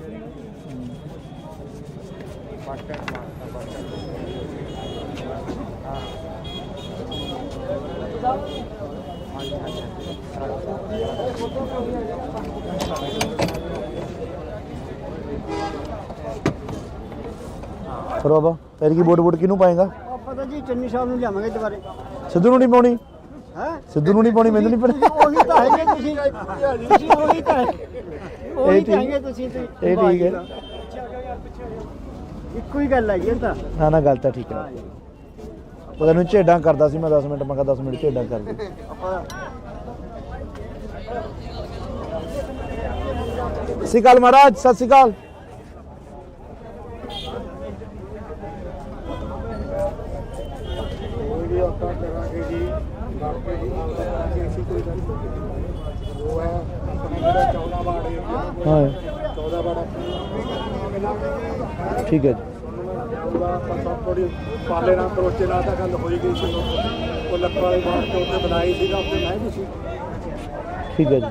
ਫਿਰ ਬਾਬਾ ਤੇਰੀ ਕੀ ਵੋਟ ਕਿਹਨੂੰ ਪਾਏਗਾ? ਆਪਾਂ ਤਾਂ ਜੀ ਚੰਨੀ ਸਾਹਿਬ ਨੂੰ ਲਿਆਵਾਂਗੇ ਦੁਬਾਰੇ। ਸਿੱਧੂ ਨੂੰ ਨਹੀਂ ਪਾਉਣੀ? ਹੈ ਸਿੱਧੂ ਨੂੰ ਨਹੀਂ ਪਾਉਣੀ, ਮੈਨੂੰ ਨਹੀਂ ਪਤਾ। ਉਹੀ ਤਾਂ ਹੈਗੇ ਤੁਸੀਂ ਉਹੀ ਤਾਂ ਉਹੀ ਤਾਂ ਹੈਗੇ ਤੁਸੀਂ ਤੇ। ਇਹ ਠੀਕ ਹੈ, ਇੱਕੋ ਹੀ ਗੱਲ ਹੈ ਜੀ ਇਹ ਤਾਂ। ਨਾ ਗੱਲ ਤਾਂ ਠੀਕ ਹੈ। ਉਹ ਤੈਨੂੰ ਝੇਡਾਂ ਕਰਦਾ ਸੀ ਮੈਂ 10 ਮਿੰਟ, ਮੈਂ ਕਿਹਾ 10 ਮਿੰਟ ਝੇਡਾਂ ਕਰ ਦੇ। ਸਤਿ ਸ਼੍ਰੀ ਅਕਾਲ ਮਹਾਰਾਜ, ਸਤਿ ਸ਼੍ਰੀ ਅਕਾਲ। ਕੋਈ ਆਪਾਂ ਕਰਾਂਗੇ ਜੀ, ਬਾਕੀ ਦੀ ਨਾਲ ਕਰਾਂਗੇ ਅਸੀਂ। ਕੋਈ ਗੱਲ ਨਹੀਂ। ਉਹ ਹੈ ਆਪਣੇ ਜਿਹੜਾ 14 ਵਾਰਡ ਏਰੀਆ, ਹਾਂ 14 ਵਾਰਡ ਠੀਕ ਹੈ ਜੀ, ਥੋੜੀ ਪਾਲੇ ਨਾਲ ਕਰੋਚੇ ਨਾਲ ਤਾਂ ਗੱਲ ਹੋਈ ਗਈ ਸੀ। ਉਹ ਲੱਖਾਂ ਵਾਲੀ ਬਾਤ ਤੇ ਉੱਥੇ ਬਣਾਈ ਸੀਗਾ, ਉੱਥੇ ਮੈਂ ਵੀ ਸੀ। ਠੀਕ ਹੈ ਜੀ।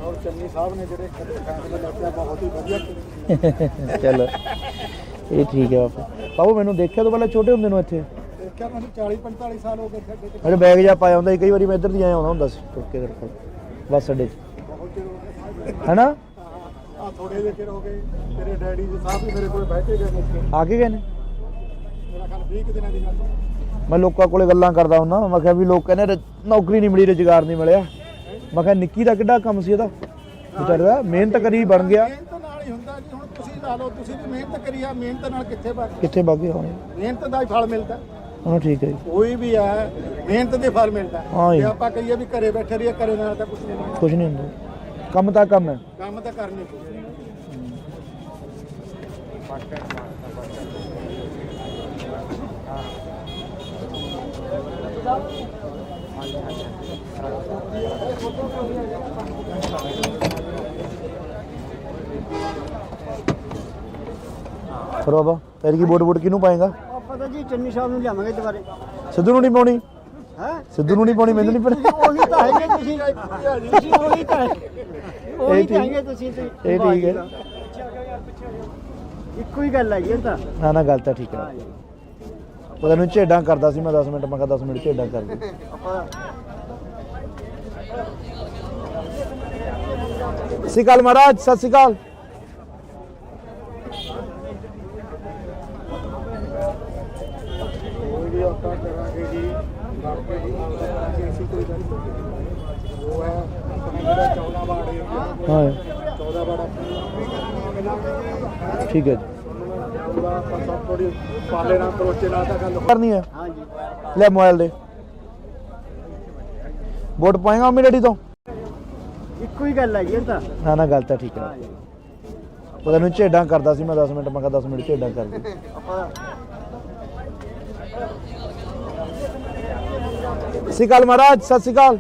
ਔਰ ਚੰਨੀ ਸਾਹਿਬ ਨੇ ਜਿਹੜੇ ਫੈਸਲਾ ਲਿਆ ਬਹੁਤ ਹੀ ਵਧੀਆ ਕੀਤਾ। ਚਲੋ ਇਹ ਠੀਕ ਹੈ ਬਾਪੂ। ਬਾਬੂ ਮੈਨੂੰ ਦੇਖਿਆ ਤੋਂ ਪਹਿਲਾਂ ਛੋਟੇ ਹੁੰਦੇ ਨੂੰ ਇੱਥੇ ਦੇਖਿਆ ਮੈਨੂੰ 40-45 ਸਾਲ ਹੋ ਗਏ ਖੱਡੇ ਤੇ। ਮੇਰੇ ਬੈਗ ਜਾ ਪਾਇਆ ਹੁੰਦਾ ਸੀ, ਕਈ ਵਾਰੀ ਮੈਂ ਇੱਧਰ ਦੀ ਆਇਆ ਆਉਂਦਾ ਹੁੰਦਾ ਸੀ ਤੁਰ ਕੇ ਤੇਰੇ ਕੋਲ ਬੱਸ ਅੱਡੇ 'ਚ, ਬਹੁਤ ਚਿਰ ਹੋ ਗਏ। ਹੈਨਾ? ਆ ਥੋੜੇ ਜਿਹੇ ਚਿਰ ਹੋ ਗਏ। ਤੇਰੇ ਡੈਡੀ ਜੀ ਸਾਹਿਬ ਵੀ ਮੇਰੇ ਕੋਲ ਬੈਠੇ ਗਏ ਨੇ। ਆ ਕੇ ਗਏ ਨੇ? ਮੇਰਾ ਖਿਆਲ 20 ਦਿਨਾਂ ਦੀ ਗੱਲ। ਮੈਂ ਲੋਕਾਂ ਕੋਲੇ ਗੱਲਾਂ ਕਰਦਾ ਹੁੰਦਾ, ਮੈਂ ਕਿਹਾ ਵੀ ਲੋਕ ਕਹਿੰਦੇ ਨੌਕਰੀ ਨਹੀਂ ਮਿਲੀ, ਰੁਜ਼ਗਾਰ ਨਹੀਂ ਮਿਲਿਆ। ਮੈਂ ਕਿਹਾ ਨਿੱਕੀ ਦਾ ਕਿੱਡਾ ਕੰਮ ਸੀ ਇਹਦਾ, ਵਿਚਾਰਾ ਮਿਹਨਤ ਕਰੀ ਬਣ ਗਿਆ। ਮਿਹਨਤ ਨਾਲ ਹੀ ਹੁੰਦਾ ਜੀ। ਹੁਣ ਤੁਸੀਂ ਲਾ ਲਓ, ਤੁਸੀਂ ਵੀ ਮਿਹਨਤ ਕਰੀ ਆ, ਮਿਹਨਤ ਨਾਲ ਕਿੱਥੇ ਬਚ ਕਿੱਥੇ ਬਾਗੇ ਹੋਣੇ। ਮਿਹਨਤ ਦਾ ਹੀ ਫਲ ਮਿਲਦਾ। ਹਾਂ ਠੀਕ ਹੈ ਜੀ, ਕੋਈ ਵੀ ਹੈ ਮਿਹਨਤ ਦੇ ਫਲ ਮਿਲਦਾ। ਹਾਂ ਜੀ। ਜੇ ਆਪਾਂ ਕਹੀਏ ਵੀ ਘਰੇ ਬੈਠੇ ਰਹੀਏ, ਘਰੇ ਨਾਲ ਤਾਂ ਕੁਝ ਨਹੀਂ ਮਿਲਦਾ। ਕੁਛ ਨਹੀਂ ਹੁੰਦਾ, ਕੰਮ ਤਾਂ ਕੰਮ ਹੈ। ਕੰਮ ਤਾਂ ਕਰਨੀ ਪਊ। ਫਿਰ ਬਾਬਾ ਤੇਰੀ ਕੀ ਵੋਟ ਕਿਹਨੂੰ ਪਾਏਗਾ? ਆਪਾਂ ਤਾਂ ਜੀ ਚੰਨੀ ਸਾਹਿਬ ਨੂੰ ਲਿਆਵਾਂਗੇ ਦੁਬਾਰੇ। ਸਿੱਧੂ ਨੂੰ ਨਹੀਂ ਪਾਉਣੀ? ਹੈ ਸਿੱਧੂ ਨੂੰ ਨਹੀਂ ਪਾਉਣੀ, ਮੈਨੂੰ ਨਹੀਂ ਪਤਾ। ਉਹੀ ਤਾਂ ਹੈਗੇ ਤੁਸੀਂ ਉਹੀ ਤਾਂ ਉਹੀ ਤਾਂ ਹੈਗੇ ਤੁਸੀਂ ਤੇ। ਇਹ ਠੀਕ ਹੈ, ਇੱਕੋ ਹੀ ਗੱਲ ਹੈ ਜੀ ਇਹ ਤਾਂ। ਨਾ ਗੱਲ ਤਾਂ ਠੀਕ ਹੈ। ਪਤਾ ਨਹੀਂ ਝੇਡਾਂ ਕਰਦਾ ਸੀ ਮੈਂ 10 ਮਿੰਟ, ਮੈਂ ਕਿਹਾ 10 ਮਿੰਟ ਝੇਡਾਂ ਕਰ ਦੇ। ਸਤਿ ਸ਼੍ਰੀ ਅਕਾਲ ਮਹਾਰਾਜ, ਸਤਿ ਸ਼੍ਰੀ ਅਕਾਲ। ਕੋਈ ਵੀ ਆਪਾਂ ਕਰਾਂਗੇ ਜੀ, ਬਾਕੀ ਜੀ ਕਰਾਂਗੇ ਅਸੀਂ ਕੋਈ ਗੱਲ ਨਹੀਂ। ਉਹ ਹੈ ਜਿਹੜਾ 14 ਵਾਰਡ ਹੈ, ਹਾਂ 14 ਵਾਰਡ ਠੀਕ ਹੈ ਜੀ, ਉਹਦਾ ਆਪਾਂ ਸਭ ਥੋੜੀ ਪਾਲੇ ਨਾਲ ਕਰੋਚੇ ਨਾਲ ਤਾਂ ਗੱਲ ਕਰਨੀ ਹੈ। ਹਾਂਜੀ ਲੈ ਮੋਬਾਈਲ ਦੇ ਵੋਟ ਪਾਏਗਾ ਮੰਮੀ ਡੈਡੀ ਤੋਂ? ਇੱਕੋ ਹੀ ਗੱਲ ਹੈ ਜੀ ਇਹ ਤਾਂ। ਨਾ ਨਾ ਗੱਲ ਤਾਂ ਠੀਕ ਹੈ। ਪਤਾ ਨਹੀਂ ਝੇਡਾਂ ਕਰਦਾ ਸੀ ਮੈਂ 10 ਮਿੰਟ, ਮੈਂ ਕਿਹਾ 10 ਮਿੰਟ ਝੇਡਾਂ ਕਰ ਦੇ। ਸਤਿ ਸ਼੍ਰੀ ਅਕਾਲ ਮਹਾਰਾਜ, ਸਤਿ ਸ਼੍ਰੀ ਅਕਾਲ।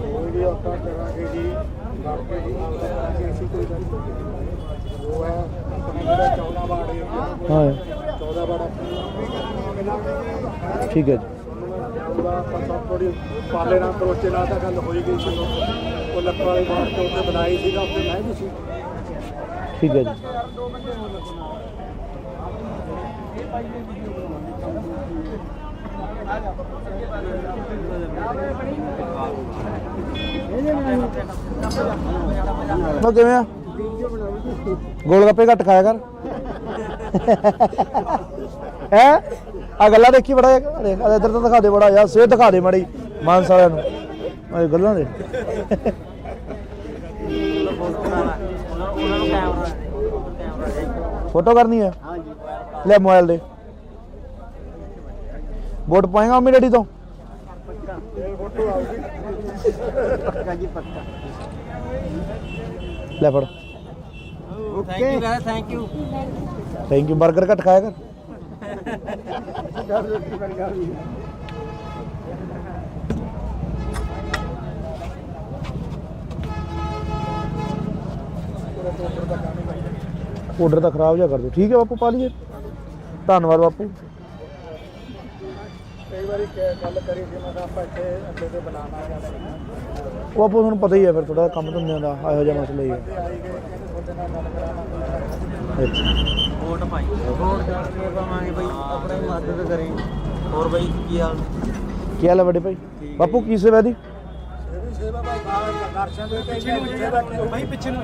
ਕੋਈ ਵੀ ਆਪਾਂ ਕਰਾਂਗੇ ਜੀ, ਬਾਕੀ ਜੀ ਕਰਾਂਗੇ ਅਸੀਂ ਕੋਈ ਗੱਲ ਨਹੀਂ। ਉਹ ਹੈ ਜਿਹੜਾ 14 ਵਾਰਡ ਹੈ, ਹਾਂ 14 ਵਾਰਡ ਠੀਕ ਹੈ ਜੀ, ਉਹਦਾ ਆਪਾਂ ਸਭ ਥੋੜੀ ਪਾਲੇ ਨਾਲ ਕਰੋਚੇ ਨਾਲ ਤਾਂ ਗੱਲ ਹੋਈ ਗਈ ਸੀ। ਉਹ ਲੱਖਾਂ ਵਾਲੀ ਬਾਤ ਤੇ ਉੱਤੇ ਬਣਾਈ ਸੀਗਾ, ਉੱਤੇ ਮੈਂ ਵੀ ਸੀ। ਠੀਕ ਹੈ ਜੀ। ਮੈਂ ਕਿਵੇਂ ਆ? ਗੋਲ ਗੱਪੇ ਘੱਟ ਖਾਇਆ ਕਰ। ਹੈ ਆ ਗੱਲਾਂ ਦੇਖੀ ਬੜਾ ਇੱਧਰ ਤਾਂ ਦਿਖਾ ਦੇ, ਬੜਾ ਯਾਰ ਸਿਹਤ ਦਿਖਾ ਦੇ ਮਾੜੀ ਮਾਨਸ ਵਾਲਿਆਂ ਨੂੰ ਇਹ ਗੱਲਾਂ ਦੇ। ਫੋਟੋ ਕਰਨੀ ਹੈ? ਲੈ ਮੋਬਾਈਲ ਦੇ ਵੋਟ ਪਾਏਗਾ ਮੰਮੀ ਡੈਡੀ ਤੋਂ? ਲੈ ਫੜ। Thank you. Thank you. Burger ਘੱਟ ਖਾਇਆ ਕਰ। ਆਰਡਰ ਤਾਂ ਖਰਾਬ ਜਿਹਾ ਕਰ ਦਿਓ। ਠੀਕ ਹੈ ਬਾਪੂ, ਪਾ ਲਈਏ। ਧੰਨਵਾਦ ਬਾਪੂ। ਕਈ ਵਾਰੀ ਗੱਲ ਕਰੀ ਸੀ ਮੈਂ ਕਿਹਾ ਆਪਾਂ ਇੱਥੇ ਅੱਗੇ ਤੇ ਬਣਾਉਣਾ ਜਾਂ ਉਹ ਬਾਪੂ ਤੁਹਾਨੂੰ ਪਤਾ ਹੀ ਹੈ ਫਿਰ ਥੋੜਾ ਕੰਮ ਧੰਦਿਆਂ ਦਾ ਇਹੋ ਜਿਹਾ ਮਸਲਾ ਹੀ ਹੈ। ਆਈ ਗਏ ਕਹਿੰਦੇ ਤੁਹਾਡੇ ਨਾਲ ਗੱਲ ਕਰਾਉਣਾ। ਅੱਛਾ ਵੋਟ ਪਾਈ, ਵੋਟ ਕਰਕੇ ਪਾਵਾਂਗੇ ਬਈ, ਆਪਣੀ ਮਦਦ ਕਰੇ। ਹੋਰ ਬਈ ਕੀ ਹਾਲ? ਕੀ ਹਾਲ ਹੈ ਵੱਡੇ ਭਾਈ? ਬਾਪੂ ਕੀ ਸੇਵਾ ਦੀ? ਸੇਵਾ ਭਾਈ ਦਰਸ਼ਨ ਦੇ ਪਿੱਛੇ ਨੂੰ ਭਾਈ, ਪਿੱਛੇ ਨੂੰ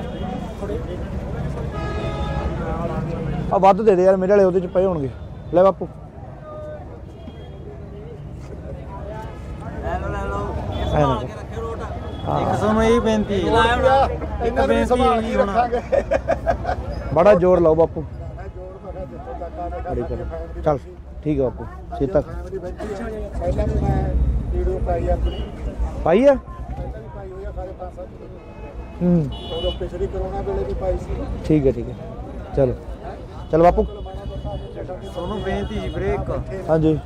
ਆ ਵੱਧ ਦੇ ਦੇ ਯਾਰ, ਮੇਰੇ ਵਾਲੇ ਉਹਦੇ ਚ ਪਏ ਹੋਣਗੇ। ਲੈ ਬਾਪੂ। ਲੈ ਲਓ ਐਂ ਨਾ ਕੇ ਰੱਖਿਓ ਰੋਟ। ਹਾਂ। ਇੱਕ ਤੁਹਾਨੂੰ ਇਹ ਬੇਨਤੀ ਹੈ, ਇਹਨਾਂ ਨੂੰ ਸੰਭਾਲ ਕੇ ਰੱਖਾਂਗੇ। ਬੜਾ ਜ਼ੋਰ ਲਾਓ ਬਾਪੂ। ਮੈਂ ਜੋੜ ਪਕਾ ਜਿੱਥੋਂ ਤੱਕ ਆਵੇ ਬੜੀ ਕਰੋ। ਚੱਲ ਠੀਕ ਹੈ ਬਾਪੂ। ਸੀਤਾ ਫੈਮਿਲੀ ਬੈਠੀ ਹੈ। ਪਹਿਲਾਂ ਵੀ ਮੈਂ ਵੀਡੀਓ ਪਾਈ ਆਪਣੀ, ਪਾਈ ਆ? ਪਹਿਲਾਂ ਵੀ ਪਾਈ ਹੋਈ ਆ ਸਾਰੇ 5-7 ਹੂੰ ਉਦੋਂ ਪਿਛਲੀ ਕਰੋਨਾ ਵੇਲੇ ਵੀ ਪਾਈ ਸੀ। ਠੀਕ ਹੈ ਠੀਕ ਹੈ। ਚਲੋ ਚਲ ਬਾਪੂ। ਤੁਹਾਨੂੰ ਬੇਨਤੀ ਜੀ ਵੀਰੇ, ਇੱਕ ਹਾਂਜੀ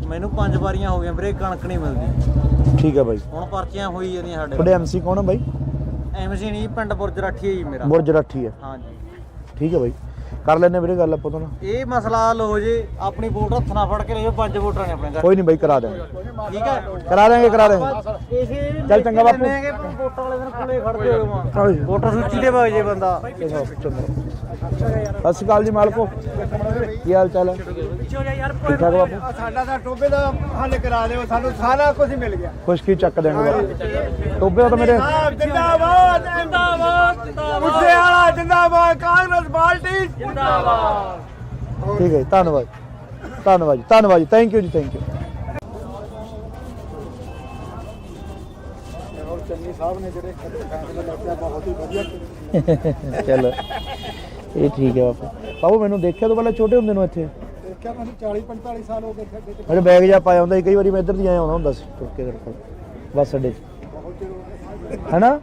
ਮੈਨੂੰ 5 ਵਾਰੀਆਂ ਹੋ ਗਈਆਂ ਵੀਰੇ, ਕਣਕ ਨਹੀਂ ਮਿਲਦੀ। ਠੀਕ ਹੈ ਬਾਈ। ਹੁਣ ਪਰਚੀਆਂ ਹੋਈ ਜਾਂਦੀਆਂ ਸਾਡੇ। ਤੁਹਾਡੇ ਐਮਸੀ ਕੌਣ ਹੈ ਬਾਈ? ਐਮਸੀ ਨਹੀਂ, ਪਿੰਡ ਬੁਰਜ ਰਾਠੀ ਹੈ ਜੀ ਮੇਰਾ। ਬੁਰਜ ਰਾਠੀ ਹੈ। ਹਾਂਜੀ ਠੀਕ ਹੈ ਬਾਈ, ਕਰ ਲੈਣੇ ਵੀਰੇ ਗੱਲ ਆਪਾਂ ਤੋਂ ਨਾ। ਇਹ ਮਸਲਾ ਹੱਲ ਹੋ ਜੇ, ਆਪਣੀ ਵੋਟ ਹੱਥ ਨਾਲ ਫੜ ਕੇ ਲਿਓ। 5 ਵੋਟਾਂ ਨੇ ਆਪਣੇ ਘਰ। ਕੋਈ ਨਹੀਂ ਬਾਈ, ਕਰਾ ਦੇਵਾਂਗੇ। ਠੀਕ ਹੈ, ਕਰਾ ਦੇਵਾਂਗੇ ਕਰਾ ਦੇਵਾਂਗੇ। ਚੱਲ ਚੰਗਾ ਬਾਪੂ। ਵੋਟਾਂ ਵਾਲੇ ਦਿਨ ਕੋਲੇ ਖੜਦੇ ਹੋ ਹਾਂਜੀ। ਵੋਟਰ ਸੂਚੀ ਦੇ ਵਗ ਜੇ ਬੰਦਾ। ਸਤਿ ਸ਼੍ਰੀ ਅਕਾਲ ਜੀ ਮਾਲਕੋ, ਕੀ ਹਾਲ ਚਾਲ ਹੈ? ਠੀਕ ਠਾਕ ਬਾਪੂ। ਸਾਡਾ ਤਾਂ ਟੋਬੇ ਦਾ ਹੱਲ ਕਰਾ ਦਿਓ, ਸਾਨੂੰ ਸਾਰਾ ਕੁਝ ਮਿਲ ਗਿਆ। ਖੁਸ਼ਕੀ ਚੱਕ ਦੇਣਗੇ ਬਾਪੂ। ਟੋਬੇ ਤਾਂ ਮੇਰੇ ਜਿੰਦਾਬਾਦ ਜਿੰਦਾਬਾਦ ਮੁੱਸੇ ਵਾਲਾ ਜਿੰਦਾਬਾਦ, ਕਾਂਗਰਸ ਪਾਰਟੀ ਜਿੰਦਾਬਾਦ। ਠੀਕ ਹੈ ਜੀ, ਧੰਨਵਾਦ ਧੰਨਵਾਦ ਜੀ, ਧੰਨਵਾਦ ਜੀ, ਥੈਂਕ ਯੂ ਜੀ, ਥੈਂਕ ਯੂ। ਚੰਨੀ ਸਾਹਿਬ ਨੇ ਜਿਹੜੇ ਫੈਸਲੇ ਲਿਆ ਬਹੁਤ ਹੀ ਵਧੀਆ। ਚਲੋ ਇਹ ਠੀਕ ਹੈ ਬਾਪੂ। ਬਾਪੂ ਮੈਨੂੰ ਦੇਖਿਆ ਤੋਂ ਪਹਿਲਾਂ ਛੋਟੇ ਹੁੰਦੇ ਨੂੰ ਇੱਥੇ? ਦੇਖਿਆ ਮੈਨੂੰ 40-45 ਸਾਲ ਹੋ ਗਏ ਖੱਡੇ ਤੇ। ਮੇਰੇ ਬੈਗ ਜਾ ਪਾਇਆ ਹੁੰਦਾ ਸੀ, ਕਈ ਵਾਰੀ ਮੈਂ ਇੱਧਰ ਦੀ ਆਇਆ ਆਉਂਦਾ ਹੁੰਦਾ ਸੀ ਤੁਰ ਕੇ ਤੇਰੇ ਕੋਲ ਬੱਸ ਅੱਡੇ 'ਚ, ਬਹੁਤ ਚਿਰ ਹੋ ਗਿਆ ਹੈਨਾ?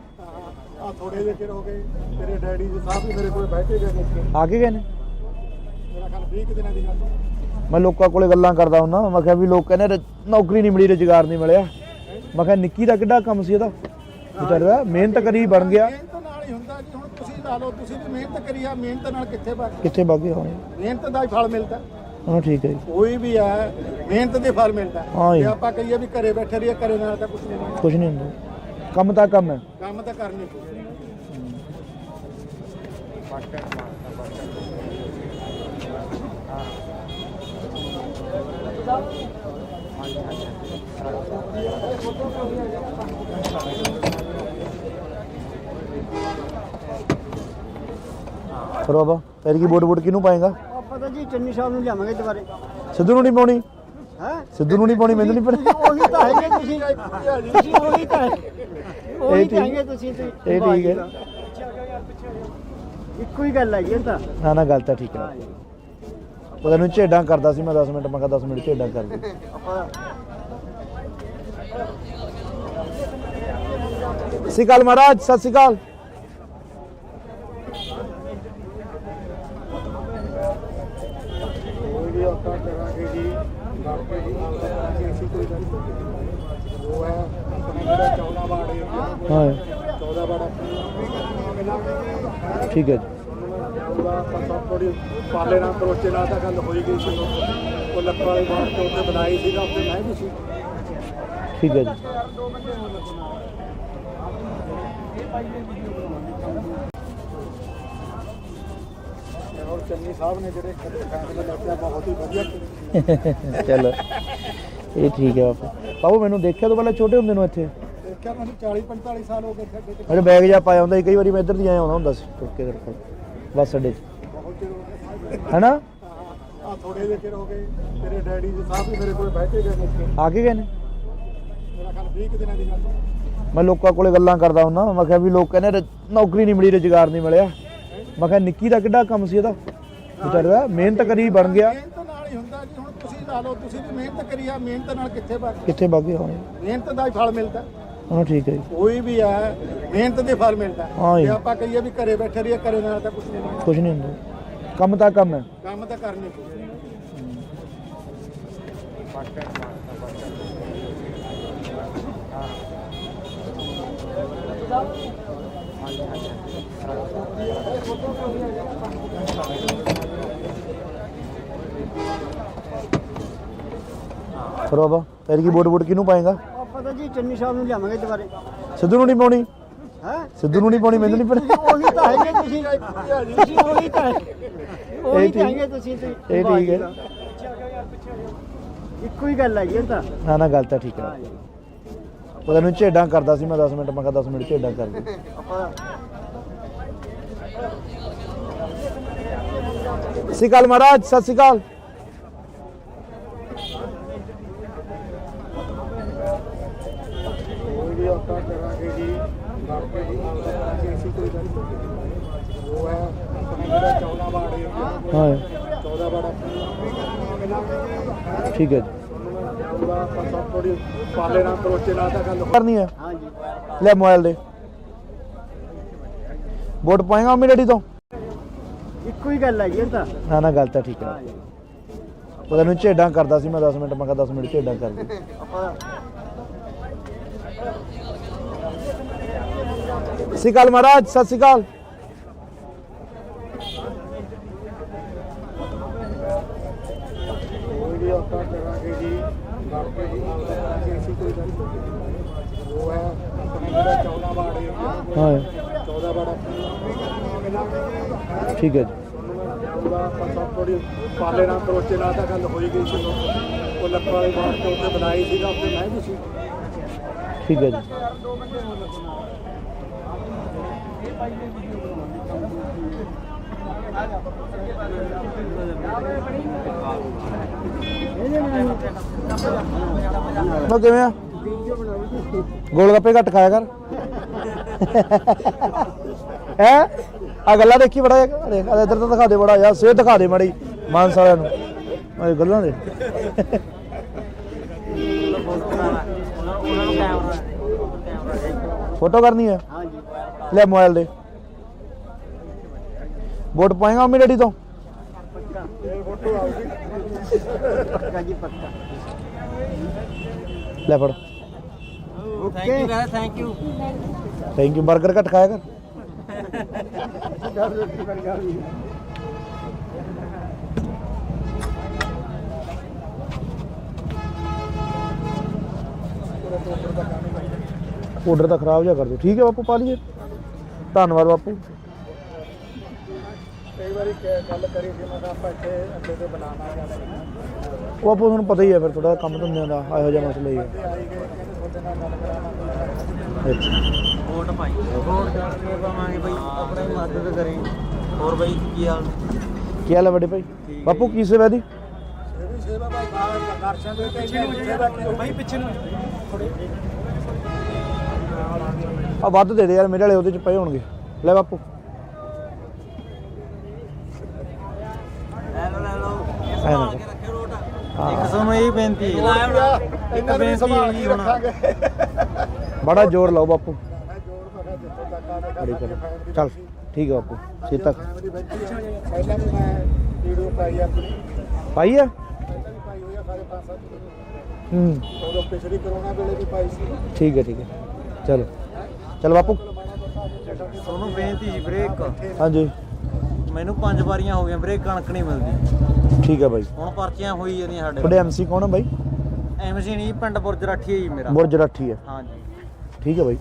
ਆ ਥੋੜੇ ਜਿਹੇ ਚਿਰ ਹੋ ਗਏ। ਤੇਰੇ ਡੈਡੀ ਜੀ ਸਾਹਿਬ ਵੀ ਮੇਰੇ ਕੋਲ ਬੈਠੇ ਗਏ ਨੇ। ਆ ਕੇ ਗਏ ਨੇ? ਮੇਰਾ ਖਿਆਲ 20 ਕੁ ਦਿਨਾਂ ਦੀ ਗੱਲ। ਮੈਂ ਲੋਕਾਂ ਕੋਲੇ ਗੱਲਾਂ ਕਰਦਾ ਹੁੰਦਾ, ਮੈਂ ਕਿਹਾ ਵੀ ਲੋਕ ਕਹਿੰਦੇ ਨੌਕਰੀ ਨਹੀਂ ਮਿਲੀ, ਰੁਜ਼ਗਾਰ ਨਹੀਂ ਮਿਲਿਆ। ਮੈਂ ਕਿਹਾ ਨਿੱਕੀ ਦਾ ਕਿੱਡਾ ਕੰਮ ਸੀ ਇਹਦਾ, ਵਿਚਾਰਾ ਮਿਹਨਤ ਕਰੀ ਬਣ ਗਿਆ। ਮਿਹਨਤ ਨਾਲ ਹੀ ਹੁੰਦਾ ਜੀ। ਹੁਣ ਤੁਸੀਂ ਲਾ ਲਓ, ਤੁਸੀਂ ਵੀ ਮਿਹਨਤ ਕਰੀ ਆ, ਮਿਹਨਤ ਨਾਲ ਕਿੱਥੇ ਵਗ ਕਿੱਥੇ ਬਾਗੇ ਹੋਏ? ਮਿਹਨਤ ਦਾ ਹੀ ਫਲ ਮਿਲਦਾ। ਹਾਂ ਠੀਕ ਹੈ ਜੀ। ਕੋਈ ਵੀ ਹੈ ਮਿਹਨਤ ਦੇ ਫਲ ਮਿਲਦਾ। ਹਾਂ ਜੀ। ਜੇ ਆਪਾਂ ਕਹੀਏ ਵੀ ਘਰੇ ਬੈਠੇ ਰਹੀਏ, ਘਰੇ ਨਾਲ ਤਾਂ ਕੁਝ ਨਹੀਂ ਮਿਲਦਾ। ਕੁਛ ਨਹੀਂ ਹੁੰਦਾ, ਕੰਮ ਤਾਂ ਕੰਮ ਹੈ। ਕੰਮ ਤਾਂ ਕਰਨੀ ਪਊ। ਬਸ ਸਟੈਂਡ ਮਾਰਦਾ ਬਸ ਫਿਰ ਬਾਬਾ ਫਿਰ ਕੀ ਵੋਟ ਕਿਹਨੂੰ ਪਾਏਗਾ? ਆਪਾਂ ਤਾਂ ਜੀ ਚੰਨੀ ਸਾਹਿਬ ਨੂੰ ਲਿਆਵਾਂਗੇ ਦੁਬਾਰੇ। ਸਿੱਧੂ ਨੂੰ ਨਹੀਂ ਪਾਉਣੀ? ਹੈ ਸਿੱਧੂ ਨੂੰ ਨਹੀਂ ਪਾਉਣੀ, ਮੈਨੂੰ ਨਹੀਂ ਪਤਾ। ਉਹੀ ਤਾਂ ਹੈਗੇ ਤੁਸੀਂ ਉਹੀ ਤਾਂ ਉਹੀ ਤਾਂ ਹੈਗੇ ਤੁਸੀਂ ਇਹ ਠੀਕ ਹੈ। ਇੱਕੋ ਹੀ ਗੱਲ ਹੈਗੀ ਇਹ ਤਾਂ। ਨਾ ਗੱਲ ਤਾਂ ਠੀਕ ਹੈ। ਪਤਾ ਨਹੀਂ ਝੇਡਾਂ ਕਰਦਾ ਸੀ ਮੈਂ 10 ਮਿੰਟ, ਮੈਂ ਕਿਹਾ 10 ਮਿੰਟ ਝੇਡਾਂ ਕਰ ਦੇ। ਆਪਾਂ ਸਤਿ ਸ਼੍ਰੀ ਅਕਾਲ ਮਹਾਰਾਜ, ਸਤਿ ਸ਼੍ਰੀ ਅਕਾਲ। ਕੋਈ ਵੀ ਆਪਾਂ ਕਰਾਂਗੇ ਜੀ ਬਾਕੀ ਜੀ ਅਸੀਂ ਕੋਈ ਗੱਲ ਉਹ ਹੈ ਆਪਣੇ ਜਿਹੜਾ 14 ਵਾਰਡ ਏਰੀਆ ਹਾਂ 14 ਵਾਰਡ ਠੀਕ ਹੈ ਜੀ। ਆਪਾਂ ਸਭ ਥੋੜੀ ਪਾਲੇ ਨਾਲ ਕਰੋਚੇ ਨਾਲ ਤਾਂ ਗੱਲ ਹੋਈ ਗਈ ਸੀ ਉਹ ਲੱਖਾਂ ਵਾਲੀ ਬਾਤ ਤੋਂ ਉੱਤੇ ਬਣਾਈ ਸੀ ਤਾਂ ਉੱਤੇ ਮੈਂ ਵੀ ਸੀ। ਠੀਕ ਹੈ ਜੀ। ਔਰ ਚੰਨੀ ਸਾਹਿਬ ਨੇ ਜਿਹੜੇ ਫੈਸਲੇ ਲਿਆ ਬਹੁਤ ਹੀ ਵਧੀਆ ਚਲੋ ਇਹ ਠੀਕ ਹੈ ਬਾਪੂ। ਬਾਬੂ ਮੈਨੂੰ ਦੇਖਿਆ ਤੋਂ ਪਹਿਲਾਂ ਛੋਟੇ ਹੁੰਦੇ ਨੂੰ ਇੱਥੇ? ਦੇਖਿਆ ਮੈਨੂੰ 40 45 ਸਾਲ ਹੋ ਗਏ ਸਾਡੇ ਤੇ ਮੇਰੇ ਬੈਗ ਜਾ ਪਾਇਆ ਹੁੰਦਾ ਸੀ, ਕਈ ਵਾਰੀ ਮੈਂ ਇੱਧਰ ਦੀ ਆਇਆ ਹੁੰਦਾ ਸੀ ਟੁੱਕ ਕੇ ਤੇਰੇ ਕੋਲ ਬੱਸ ਅੱਡੇ 'ਚ, ਬਹੁਤ ਚਿਰ ਹੋ ਗਿਆ ਹੈਨਾ? ਆ ਥੋੜੇ ਜਿਹੇ ਚਿਰ ਹੋ ਗਏ ਤੇਰੇ ਡੈਡੀ ਜੀ ਸਾਹਿਬ ਵੀ ਮੇਰੇ ਕੋਲ ਬੈਠੇ ਗਏ ਨੇ ਇੱਥੇ। ਆ ਕੇ ਗਏ ਨੇ? ਮੇਰਾ ਖਿਆਲ 20 ਦਿਨਾਂ ਦੀ ਗੱਲ ਹੈ। ਮੈਂ ਲੋਕਾਂ ਕੋਲੇ ਗੱਲਾਂ ਕਰਦਾ ਹੁੰਦਾ, ਮੈਂ ਕਿਹਾ ਵੀ ਲੋਕ ਕਹਿੰਦੇ ਨੌਕਰੀ ਨਹੀਂ ਮਿਲੀ, ਰੁਜ਼ਗਾਰ ਨਹੀਂ ਮਿਲਿਆ। ਮੈਂ ਕਿਹਾ ਨਿੱਕੀ ਦਾ ਕਿੱਡਾ ਕੰਮ ਸੀ ਇਹਦਾ, ਵਿਚਾਰੇ ਦਾ ਮਿਹਨਤ ਕਰੀ ਬਣ ਗਿਆ। ਮਿਹਨਤ ਨਾਲ ਹੀ ਹੁੰਦਾ ਜੀ। ਹੁਣ ਤੁਸੀਂ ਲਾ ਲਓ, ਤੁਸੀਂ ਵੀ ਮਿਹਨਤ ਕਰੀ ਆ, ਮਿਹਨਤ ਨਾਲ ਕਿੱਥੇ ਵਗ ਕਿੱਥੇ ਵਗ ਗਏ ਹੋਣੇ? ਮਿਹਨਤ ਦਾ ਹੀ ਫਲ ਮਿਲਦਾ। ਹਾਂ ਠੀਕ ਹੈ ਜੀ। ਕੋਈ ਵੀ ਹੈ ਮਿਹਨਤ ਦੇ ਫਲ ਮਿਲਦਾ। ਹਾਂ ਜੀ। ਜੇ ਆਪਾਂ ਕਹੀਏ ਵੀ ਘਰੇ ਬੈਠੇ ਰਹੀਏ, ਘਰੇ ਨਾਲ ਤਾਂ ਕੁਝ ਨਹੀਂ ਹੁੰਦਾ। ਕੁਝ ਨਹੀਂ ਹੁੰਦਾ, ਕੰਮ ਤਾਂ ਕੰਮ ਹੈ। ਕੰਮ ਤਾਂ ਕਰਨੀ ਪਊ। ਫਿਰ ਬਾਬਾ ਫਿਰ ਕੀ ਵੋਟ ਕਿਹਨੂੰ ਪਾਏਗਾ? ਆਪਾਂ ਤਾਂ ਜੀ ਚੰਨੀ ਸਾਹਿਬ ਨੂੰ ਲਿਆਵਾਂਗੇ ਦੁਬਾਰੇ। ਸਿੱਧੂ ਨੂੰ ਨਹੀਂ ਪਾਉਣੀ? ਹੈ ਸਿੱਧੂ ਨੂੰ ਨਹੀਂ ਪਾਉਣੀ, ਮੈਨੂੰ ਨਹੀਂ ਪਤਾ। ਉਹੀ ਤਾਂ ਹੈਗੇ ਤੁਸੀਂ ਉਹੀ ਤਾਂ ਉਹੀ ਤਾਂ ਹੈਗੇ ਤੁਸੀਂ ਇਹ ਠੀਕ ਹੈ। ਇੱਕੋ ਹੀ ਗੱਲ ਹੈਗੀ ਇਹ ਤਾਂ। ਨਾ ਗੱਲ ਤਾਂ ਠੀਕ ਹੈ। ਪਤਾ ਨਹੀਂ ਝੇਡਾਂ ਕਰਦਾ ਸੀ ਮੈਂ 10 ਮਿੰਟ, ਮੈਂ ਕਿਹਾ 10 ਮਿੰਟ ਝੇਡਾਂ ਕਰ ਦੇ। ਆਪਾਂ ਸਤਿ ਸ਼੍ਰੀ ਅਕਾਲ ਮਹਾਰਾਜ, ਸਤਿ ਸ਼੍ਰੀ ਅਕਾਲ। ਕੋਈ ਵੀ ਆਪਾਂ ਕਰਾਂਗੇ ਜੀ ਬਾਕੀ ਜੀ ਅਸੀਂ ਕੋਈ ਗੱਲ ਉਹ ਹੈ ਆਪਣੇ ਜਿਹੜਾ 14 ਵਾਰਡ ਏਰੀਆ ਹਾਂ 14 ਵਾਰਡ ਠੀਕ ਹੈ ਜੀ। ਆਪਾਂ ਸਭ ਥੋੜੀ ਪਾਲੇ ਨਾਲ ਕਰੋਚੇ ਨਾਲ ਤਾਂ ਗੱਲ ਕਰਨੀ ਹੈ? ਹਾਂ ਜੀ ਲੈ ਮੋਬਾਈਲ ਦੇ। ਵੋਟ ਪਾਏਗਾ ਮੰਮੀ ਡੈਡੀ ਤੋਂ? ਇੱਕੋ ਹੀ ਗੱਲ ਹੈਗੀ ਇਹ ਤਾਂ। ਨਾ ਗੱਲ ਤਾਂ ਠੀਕ ਹੈ। ਪਤਾ ਨਹੀਂ ਝੇਡਾਂ ਕਰਦਾ ਸੀ ਮੈਂ 10 ਮਿੰਟ, ਮੈਂ ਕਿਹਾ 10 ਮਿੰਟ ਝੇਡਾਂ ਕਰ ਦੇ। ਆਪਾਂ ਸਤਿ ਸ਼੍ਰੀ ਅਕਾਲ ਮਹਾਰਾਜ, ਸਤਿ ਸ਼੍ਰੀ ਅਕਾਲ। ਕੋਈ ਵੀ ਆਪਾਂ ਕਰਾਂਗੇ ਜੀ ਬਾਕੀ ਜੀ ਅਸੀਂ ਕੋਈ ਗੱਲ ਉਹ ਹੈ ਆਪਣੇ ਜਿਹੜਾ 14 ਵਾਰਡ ਏਰੀਆ ਹਾਂ 14 ਵਾਰਡ ਠੀਕ ਹੈ ਜੀ। ਆਪਾਂ ਸਭ ਥੋੜੀ ਪਾਲੇ ਨਾਲ ਕਰੋਚੇ ਨਾਲ ਤਾਂ ਗੱਲ ਹੋਈ ਗਈ ਸੀ ਉਹ ਲੱਖਾਂ ਵਾਲੀ ਬਾਤ ਤੋਂ ਉੱਤੇ ਬਣਾਈ ਸੀ ਤਾਂ ਉੱਤੇ ਮੈਂ ਵੀ ਸੀ। ਠੀਕ ਹੈ ਜੀ। ਮੈਂ ਕਿਵੇਂ ਆ? ਗੋਲ ਗੱਪੇ ਘੱਟ ਖਾਇਆ ਕਰ। ਹੈ ਆ ਗੱਲਾਂ ਦੇਖੀ ਬੜਾ ਦੇਖ ਇੱਧਰ ਤਾਂ ਦਿਖਾ ਦੇ ਬੜਾ ਯਾਰ, ਸਿਹਤ ਦਿਖਾ ਦੇ ਮਾੜੀ ਮਾਨਸ ਵਾਲਿਆਂ ਨੂੰ ਇਹ ਗੱਲਾਂ ਦੇ। ਫੋਟੋ ਕਰਨੀ ਹੈ? ਹਾਂ ਜੀ ਲੈ ਮੋਬਾਈਲ ਦੇ। ਵੋਟ ਪਾਏਗਾ ਮੰਮੀ ਡੈਡੀ ਤੋਂ? ਫੋਟੋ ਆਉਗੀ ਪੱਕਾ ਜੀ ਪੱਕਾ। ਲੈ ਫੜ। Okay thank you. Thank you. Burger ਘੱਟ ਖਾਇਆ ਕਰ। ਆਰਡਰ ਤਾਂ ਖਰਾਬ ਜਿਹਾ ਕਰ ਦਿਓ। ਠੀਕ ਹੈ ਬਾਪੂ, ਪਾ ਲਈਏ। ਧੰਨਵਾਦ ਬਾਪੂ। ਵਾਰੀ ਗੱਲ ਕਰੀ ਸੀ ਮੈਂ ਕਿਹਾ ਆਪਾਂ ਇੱਥੇ ਅੱਡੇ ਤੇ ਬਣਾਵਾਂਗੇ ਉਹ ਆਪੋ ਤੁਹਾਨੂੰ ਪਤਾ ਹੀ ਹੈ ਫਿਰ ਥੋੜਾ ਕੰਮ ਧੰਦਿਆਂ ਦਾ ਇਹੋ ਜਿਹਾ ਮਸਲਾ ਹੀ ਹੈ। ਆਈ ਗਏ ਕਹਿੰਦੇ ਤੁਹਾਡੇ ਨਾਲ ਗੱਲ ਕਰਾਵਾਂਗੇ। ਅੱਛਾ ਵੋਟ ਪਾਈ ਵੋਟ ਕਰਕੇ ਪਾਵਾਂਗੇ ਬਈ ਆਪਣੀ ਮਦਦ ਕਰੀ। ਹੋਰ ਬਈ ਕੀ ਹਾਲ ਕੀ ਹਾਲ ਹੈ ਵੱਡੇ ਭਾਈ? ਬਾਪੂ ਕੀ ਸੇਵਾ ਦੀ? ਇਹ ਵੀ ਸੇਵਾ ਭਾਈ ਦਰਸ਼ਨ ਦੇ ਕੇ ਸੇਵਾ ਕੀ ਭਾਈ ਪਿੱਛੇ ਨੂੰ ਆ ਵੱਧ ਦੇ ਦੇ ਯਾਰ, ਮੇਰੇ ਵਾਲੇ ਉਹਦੇ ਚ ਪਏ ਹੋਣਗੇ। ਲੈ ਬਾਪੂ ਲੈ ਲਓ ਐ ਨਾ ਕਰ। ਰੱਖਿਓ ਰੋਟ। ਹਾਂ। ਇੱਕ ਸਾਨੂੰ ਇਹ ਬੇਨਤੀ ਹੈ ਇਹਨਾਂ ਨੂੰ ਸੰਭਾਲ ਕੇ ਰੱਖਾਂਗੇ। ਬੜਾ ਜ਼ੋਰ ਲਾਓ ਬਾਪੂ। ਮੈਂ ਜੋੜ ਮੈਂ ਜਿੱਥੋਂ ਤੱਕ ਆਨੇ ਬੜੀ ਕਰ ਚੱਲ ਠੀਕ ਹੈ ਬਾਪੂ ਸੀਤਾ ਫੈਮਿਲੀ ਬੈਠੀ ਹੈ। ਪਹਿਲਾਂ ਵੀ ਮੈਂ ਵੀਡੀਓ ਪਾਈ ਆਪਣੀ, ਪਾਈ ਆ। ਪਹਿਲਾਂ ਵੀ ਪਾਈ ਹੋਈ ਆ ਸਾਰੇ 5-7 ਹੂੰ ਉਦੋਂ ਪਿਛਲੀ ਕਰੋਨਾ ਵੇਲੇ ਵੀ ਪਾਈ ਸੀ। ਠੀਕ ਹੈ ਚਲੋ ਚਲ ਬਾਪੂ। ਤੁਹਾਨੂੰ ਬੇਨਤੀ ਜੀ ਵੀਰੇ ਇੱਕ, ਹਾਂਜੀ ਮੈਨੂੰ 5 ਵਾਰੀਆਂ ਹੋ ਗਈਆਂ ਵੀਰੇ ਕਣਕ ਨਹੀਂ ਮਿਲਦੀ। ਠੀਕ ਹੈ ਬਾਈ। ਹੁਣ ਪਰਚੀਆਂ ਹੋਈ ਜਾਂਦੀਆਂ ਸਾਡੇ ਤੁਹਾਡੇ ਐਮਸੀ ਕੌਣ ਹੈ ਬਾਈ? ਐਮਸੀ ਨਹੀਂ ਪਿੰਡ ਬੁਰਜ ਰਾਠੀ ਹੈ ਜੀ ਮੇਰਾ। ਬੁਰਜ ਰਾਠੀ ਹੈ। ਹਾਂਜੀ ਠੀਕ ਹੈ ਬਾਈ,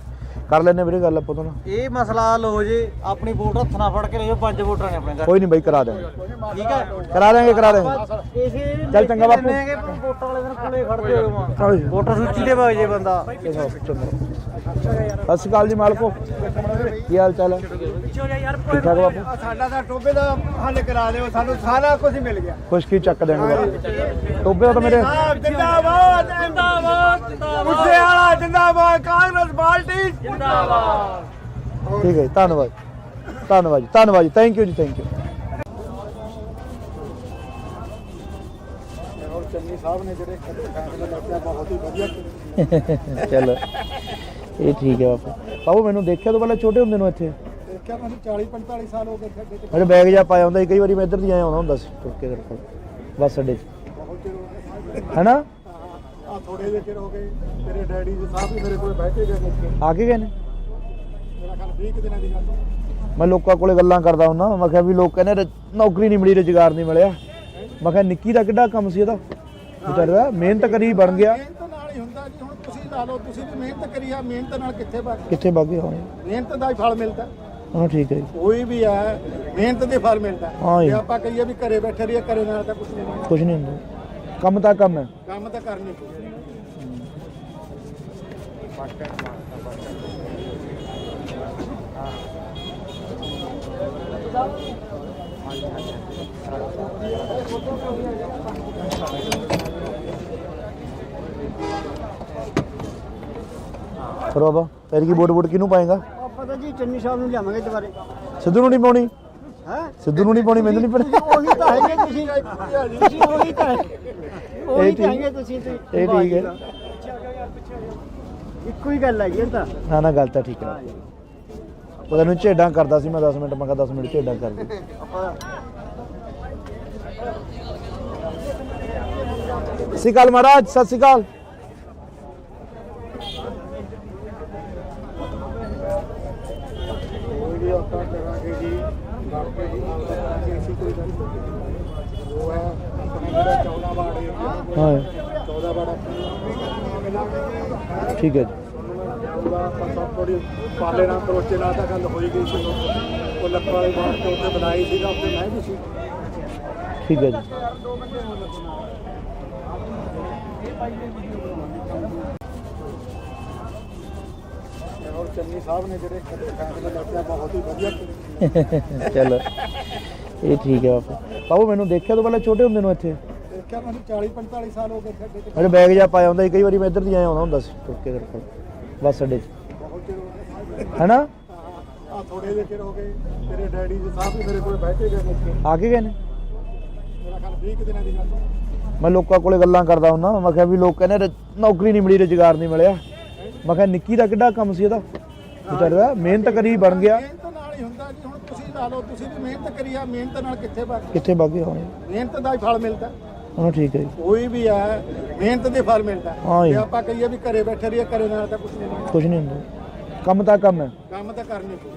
ਕਰ ਲੈਣੇ ਵੀਰੇ ਗੱਲ ਆਪਾਂ ਤੋਂ ਨਾ। ਇਹ ਮਸਲਾ ਹੱਲ ਹੋ ਜੇ, ਆਪਣੀ ਵੋਟ ਹੱਥ ਨਾਲ ਫੜ ਕੇ ਲਿਓ। 5 ਵੋਟਾਂ ਨੇ ਆਪਣੇ ਘਰ। ਕੋਈ ਨਹੀਂ ਬਾਈ, ਕਰਾ ਦੇਵਾਂਗੇ ਠੀਕ ਹੈ ਕਰਾ ਦੇਵਾਂਗੇ। ਇਸੇ ਚੱਲ ਚੰਗਾ ਬਾਪੂ। ਵੋਟਾਂ ਵਾਲੇ ਦਿਨ ਕੋਲੇ ਖੜਦੇ ਹੋ ਹਾਂਜੀ। ਵੋਟਰ ਸੂਚੀ ਦੇ ਵਗ ਜੇ ਬੰਦਾ। ਸਤਿ ਸ਼੍ਰੀ ਅਕਾਲ ਜੀ ਮਾਲਕੋ, ਕੀ ਹਾਲ ਚਾਲ ਹੈ? ਠੀਕ ਠਾਕ ਬਾਪੂ। ਸਾਡਾ ਤਾਂ ਟੋਬੇ ਦਾ ਹੱਲ ਕਰਾ ਦਿਓ, ਸਾਨੂੰ ਸਾਰਾ ਕੁਝ ਮਿਲ ਗਿਆ। ਖੁਸ਼ਕੀ ਚੱਕ ਦੇਣਗੇ ਬਾਪੂ। ਟੋਬੇ ਤਾਂ ਮੇਰੇ ਜਿੰਦਾਬਾਦ ਜਿੰਦਾਬਾਦ ਮੁੱਸੇ ਵਾਲਾ ਜਿੰਦਾਬਾਦ, ਕਾਂਗਰਸ ਪਾਰਟੀ ਜਿੰਦਾਬਾਦ। ਠੀਕ ਹੈ ਜੀ, ਧੰਨਵਾਦ ਧੰਨਵਾਦ ਜੀ, ਥੈਂਕ ਯੂ ਜੀ, ਥੈਂਕ ਯੂ। ਔਰ ਚੰਨੀ ਸਾਹਿਬ ਨੇ ਜਿਹੜੇ ਫੈਸਲੇ ਲਿਆ ਬਹੁਤ ਹੀ ਵਧੀਆ ਕੀਤੇ। ਚਲੋ ਇਹ ਠੀਕ ਹੈ ਬਾਪੂ। ਬਾਪੂ ਮੈਨੂੰ ਦੇਖਿਆ ਤੋਂ ਪਹਿਲਾਂ ਛੋਟੇ ਹੁੰਦੇ ਨੂੰ ਇੱਥੇ ਦੇਖਿਆ ਮੈਨੂੰ 40-45 ਸਾਲ ਹੋ ਗਏ ਇੱਥੇ ਅੱਡੇ ਤੇ। ਮੇਰੇ ਬੈਗ ਜਾ ਪਾਇਆ ਹੁੰਦਾ ਸੀ, ਕਈ ਵਾਰੀ ਮੈਂ ਇੱਧਰ ਦੀ ਆਇਆ ਆਉਂਦਾ ਹੁੰਦਾ ਸੀ ਤੁਰ ਕੇ ਤੇਰੇ ਕੋਲ ਬੱਸ ਅੱਡੇ 'ਚ, ਬਹੁਤ ਚਿਰ ਹੋ ਗਏ ਹੈਨਾ? ਆ ਥੋੜੇ ਜਿਹੇ ਚਿਰ ਹੋ ਗਏ। ਤੇਰੇ ਡੈਡੀ ਜੀ ਸਾਹਿਬ ਵੀ ਮੇਰੇ ਕੋਲ ਬੈਠੇ ਗਏ ਨੇ। ਆ ਕੇ ਗਏ ਨੇ? ਮੇਰਾ ਖਿਆਲ 20 ਦਿਨਾਂ ਦੀ ਗੱਲ। ਮੈਂ ਲੋਕਾਂ ਕੋਲੇ ਗੱਲਾਂ ਕਰਦਾ ਹੁੰਦਾ, ਮੈਂ ਕਿਹਾ ਵੀ ਲੋਕ ਕਹਿੰਦੇ ਨੌਕਰੀ ਨਹੀਂ ਮਿਲੀ, ਰੁਜ਼ਗਾਰ ਨਹੀਂ ਮਿਲਿਆ। ਮੈਂ ਕਿਹਾ ਨਿੱਕੀ ਦਾ ਕਿੱਡਾ ਕੰਮ ਸੀ ਇਹਦਾ, ਵਿਚਾਰਾ ਮਿਹਨਤ ਕਰੀ ਬਣ ਗਿਆ। ਮਿਹਨਤ ਨਾਲ ਹੀ ਹੁੰਦਾ ਜੀ। ਹੁਣ ਤੁਸੀਂ ਲਾ ਲਓ, ਤੁਸੀਂ ਵੀ ਮਿਹਨਤ ਕਰੀ ਆ, ਮਿਹਨਤ ਨਾਲ ਕਿੱਥੇ ਵਗ ਕਿੱਥੇ ਬਾਗੇ ਹੋਣੇ? ਮਿਹਨਤ ਦਾ ਹੀ ਫਲ ਮਿਲਦਾ। ਹਾਂ ਠੀਕ ਹੈ ਜੀ, ਕੋਈ ਵੀ ਹੈ ਮਿਹਨਤ ਦੇ ਫਲ ਮਿਲਦਾ। ਹਾਂ ਜੀ। ਜੇ ਆਪਾਂ ਕਹੀਏ ਵੀ ਘਰੇ ਬੈਠੇ ਰਹੀਏ, ਘਰੇ ਨਾਲ ਤਾਂ ਕੁਝ ਨਹੀਂ। ਕੁਝ ਨਹੀਂ ਹੁੰਦਾ, ਕੰਮ ਤਾਂ ਕੰਮ ਹੈ। ਕੰਮ ਤਾਂ ਕਰਨੀ ਪਊ। ਫਿਰ ਬਾਬਾ ਫਿਰ ਕੀ ਵੋਟ ਕਿਹਨੂੰ ਪਾਏਗਾ? ਪਤਾ ਜੀ ਚੰਨੀ ਸਾਹਿਬ ਨੂੰ ਲਿਆਵਾਂਗੇ ਦੁਬਾਰੇ। ਸਿੱਧੂ ਨੂੰ ਨਹੀਂ ਪਾਉਣੀ? ਹੈ ਸਿੱਧੂ ਨੂੰ ਨਹੀਂ ਪਾਉਣੀ, ਮੈਨੂੰ ਨਹੀਂ ਪਤਾ। ਉਹੀ ਤਾਂ ਹੈਗੇ ਤੁਸੀਂ ਉਹੀ ਤਾਂ ਉਹੀ ਤਾਂ ਹੈਗੇ ਤੁਸੀਂ। ਇਹ ਠੀਕ ਹੈ, ਇੱਕੋ ਹੀ ਗੱਲ ਹੈਗੀ ਤਾਂ। ਨਾ ਗੱਲ ਤਾਂ ਠੀਕ ਹੈ। ਉਹਦਾ ਨੂੰ ਝੇਡਾਂ ਕਰਦਾ ਸੀ ਮੈਂ 10 ਮਿੰਟ, ਮੈਂ ਕਿਹਾ 10 ਮਿੰਟ ਝੇਡਾਂ ਕਰ ਦੇ। ਸਤਿ ਸ਼੍ਰੀ ਅਕਾਲ ਮਹਾਰਾਜ, ਸਤਿ ਸ਼੍ਰੀ ਅਕਾਲ। ਵੀ ਆਪਾਂ ਕਰਾਂਗੇ ਜੀ, ਬਾਕੀ ਜੀ ਅਸੀਂ ਕੋਈ ਗੱਲ ਨਹੀਂ। ਉਹ ਹੈ ਆਪਣਾ ਜਿਹੜਾ 14 ਵਾਰਡ ਏਰੀਆ, ਹਾਂ 14 ਵਾਰਡ ਠੀਕ ਹੈ ਜੀ, ਉਹਦਾ ਆਪਾਂ ਸਭ ਥੋੜੀ ਪਾਲੇ ਨਾਲ ਕਰੋਚੇ ਨਾਲ ਤਾਂ ਗੱਲ ਹੋਈ ਗਈ ਸੀ। ਉਹ ਲੱਖਾਂ ਵਾਲੇ ਬਾਹਰ ਤੋਂ ਉੱਤੇ ਬਣਾਈ ਸੀ ਤਾਂ ਉੱਤੇ ਮੈਂ ਵੀ ਸੀ। ਠੀਕ ਹੈ ਜੀ। ਔਰ ਚੰਨੀ ਸਾਹਿਬ ਨੇ ਜਿਹੜੇ ਫੈਸਲੇ ਲਿਆ ਬਹੁਤ ਹੀ ਵਧੀਆ ਕੀਤੇ। ਚਲੋ ਇਹ ਠੀਕ ਹੈ ਬਾਪੂ। ਬਾਪੂ ਮੈਨੂੰ ਦੇਖਿਆ ਤੋਂ ਪਹਿਲਾਂ ਛੋਟੇ ਹੁੰਦੇ ਨੂੰ ਇੱਥੇ ਦੇਖਿਆ ਮੈਨੂੰ 40-45 ਸਾਲ ਹੋ ਗਏ ਇੱਥੇ ਅੱਡੇ ਤੇ। ਮੇਰੇ ਬੈਗ ਜਾ ਪਾਇਆ ਹੁੰਦਾ ਸੀ, ਕਈ ਵਾਰੀ ਮੈਂ ਇੱਧਰ ਦੀ ਆਇਆ ਆਉਂਦਾ ਹੁੰਦਾ ਸੀ ਤੁਰ ਕੇ ਤੇਰੇ ਕੋਲ ਬੱਸ ਅੱਡੇ 'ਚ, ਬਹੁਤ ਚਿਰ ਹੋ ਗਏ। ਹੈਨਾ? ਆ ਥੋੜੇ ਜਿਹੇ ਚਿਰ ਹੋ ਗਏ। ਤੇਰੇ ਡੈਡੀ ਜੀ ਸਾਹਿਬ ਵੀ ਮੇਰੇ ਕੋਲ ਬੈਠੇ ਗਏ ਨੇ। ਆ ਕੇ ਗਏ ਨੇ? ਮੇਰਾ ਖਿਆਲ 20 ਦਿਨਾਂ ਦੀ ਗੱਲ। ਮੈਂ ਲੋਕਾਂ ਕੋਲੇ ਗੱਲਾਂ ਕਰਦਾ ਹੁੰਦਾ, ਮੈਂ ਕਿਹਾ ਵੀ ਲੋਕ ਕਹਿੰਦੇ ਨੌਕਰੀ ਨਹੀਂ ਮਿਲੀ, ਰੁਜ਼ਗਾਰ ਨਹੀਂ ਮਿਲਿਆ। ਮੈਂ ਕਿਹਾ ਨਿੱਕੀ ਦਾ ਕਿੱਡਾ ਕੰਮ ਸੀ ਇਹਦਾ, ਵਿਚਾਰਾ ਮਿਹਨਤ ਕਰੀ ਬਣ ਗਿਆ। ਮਿਹਨਤ ਨਾਲ ਹੀ ਹੁੰਦਾ ਜੀ। ਹੁਣ ਤੁਸੀਂ ਲਾ ਲਓ, ਤੁਸੀਂ ਵੀ ਮਿਹਨਤ ਕਰੀ ਆ, ਮਿਹਨਤ ਨਾਲ ਕਿੱਥੇ ਵਗ ਕਿੱਥੇ ਬਾਗੇ ਹੋਣੇ? ਮਿਹਨਤ ਦਾ ਹੀ ਫਲ ਮਿਲਦਾ। ਹਾਂ ਠੀਕ ਹੈ ਜੀ, ਕੋਈ ਵੀ ਹੈ ਮਿਹਨਤ ਦੇ ਫਲ ਮਿਲਦਾ। ਹਾਂ ਜੀ। ਜੇ ਆਪਾਂ ਕਹੀਏ ਵੀ ਘਰੇ ਬੈਠੇ ਰਹੀਏ, ਘਰੇ ਨਾਲ ਤਾਂ ਕੁਝ ਨਹੀਂ। ਕੁਝ ਨਹੀਂ ਹੁੰਦਾ, ਕੰਮ ਤਾਂ ਕੰਮ ਹੈ। ਕੰਮ ਤਾਂ ਕਰਨੀ ਪਊ।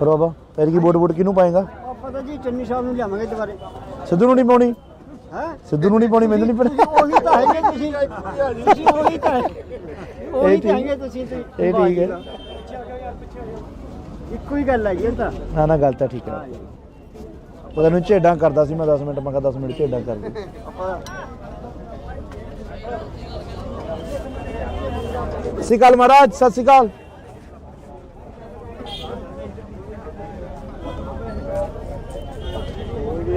ਫਿਰ ਬਾਬਾ ਫਿਰ ਕੀ ਵੋਟ ਕਿਹਨੂੰ ਪਾਏਗਾ? ਆਪਾਂ ਤਾਂ ਜੀ ਚੰਨੀ ਸਾਹਿਬ ਨੂੰ ਲਿਆਵਾਂਗੇ ਦੁਬਾਰੇ। ਸਿੱਧੂ ਨੂੰ ਨਹੀਂ ਪਾਉਣੀ? ਹੈ ਸਿੱਧੂ ਨੂੰ ਨਹੀਂ ਪਾਉਣੀ, ਮੈਨੂੰ ਨਹੀਂ ਪਤਾ। ਉਹੀ ਤਾਂ ਹੈਗੇ ਤੁਸੀਂ ਉਹੀ ਤਾਂ ਹੈਗੇ ਤੁਸੀਂ ਇਹ ਠੀਕ ਹੈ। ਇੱਕੋ ਹੀ ਗੱਲ ਹੈਗੀ ਇਹ ਤਾਂ। ਨਾ ਗੱਲ ਤਾਂ ਠੀਕ ਹੈ। ਪਤਾ ਨਹੀਂ ਝੇਡਾਂ ਕਰਦਾ ਸੀ ਮੈਂ 10 ਮਿੰਟ, ਮੈਂ ਕਿਹਾ 10 ਮਿੰਟ ਝੇਡਾਂ ਕਰ ਦੇ। ਸਤਿ ਸ਼੍ਰੀ ਅਕਾਲ ਮਹਾਰਾਜ, ਸਤਿ ਸ਼੍ਰੀ ਅਕਾਲ।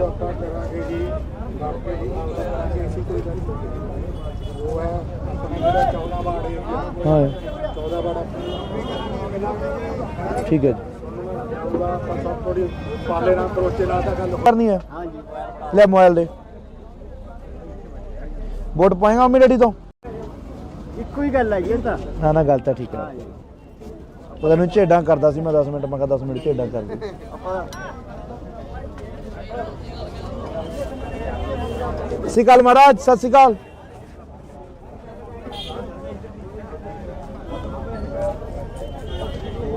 ਆਪਾਂ ਕਰਾਂਗੇ ਜੀ ਬਾਪੇ ਦੀ ਕਰਾਂਗੇ ਅਸੀਂ ਕੋਈ ਗੱਲ ਨਹੀਂ। ਉਹ ਹੈ ਆਪਣੇ ਜਿਹੜਾ 14 ਵਾਰਡ ਹਾਂ 14 ਵਾਰਡ ਠੀਕ ਹੈ ਜੀ। ਜਾਊਗਾ ਆਪਾਂ ਸਭ ਥੋੜੀ ਪਾਲੇ ਨਾਲ ਕਰੋਚੇ ਨਾਲ ਤਾਂ ਗੱਲ ਕਰਨੀ ਹੈ। ਹਾਂਜੀ ਲੈ ਮੋਬਾਈਲ ਦੇ ਵੋਟ ਪਾਏਗਾ ਮੰਮੀ ਡੈਡੀ ਤੋਂ? ਇੱਕੋ ਹੀ ਗੱਲ ਹੈਗੀ ਇਹ ਤਾਂ। ਨਾ ਗੱਲ ਤਾਂ ਠੀਕ ਹੈ। ਪਤਾ ਨਹੀਂ ਝੇਡਾਂ ਕਰਦਾ ਸੀ ਮੈਂ 10 ਮਿੰਟ, ਮੈਂ ਕਿਹਾ 10 ਮਿੰਟ ਝੇਡਾਂ ਕਰ ਦੇ। ਸਤਿ ਸ਼੍ਰੀ ਅਕਾਲ ਮਹਾਰਾਜ, ਸਤਿ ਸ਼੍ਰੀ ਅਕਾਲ।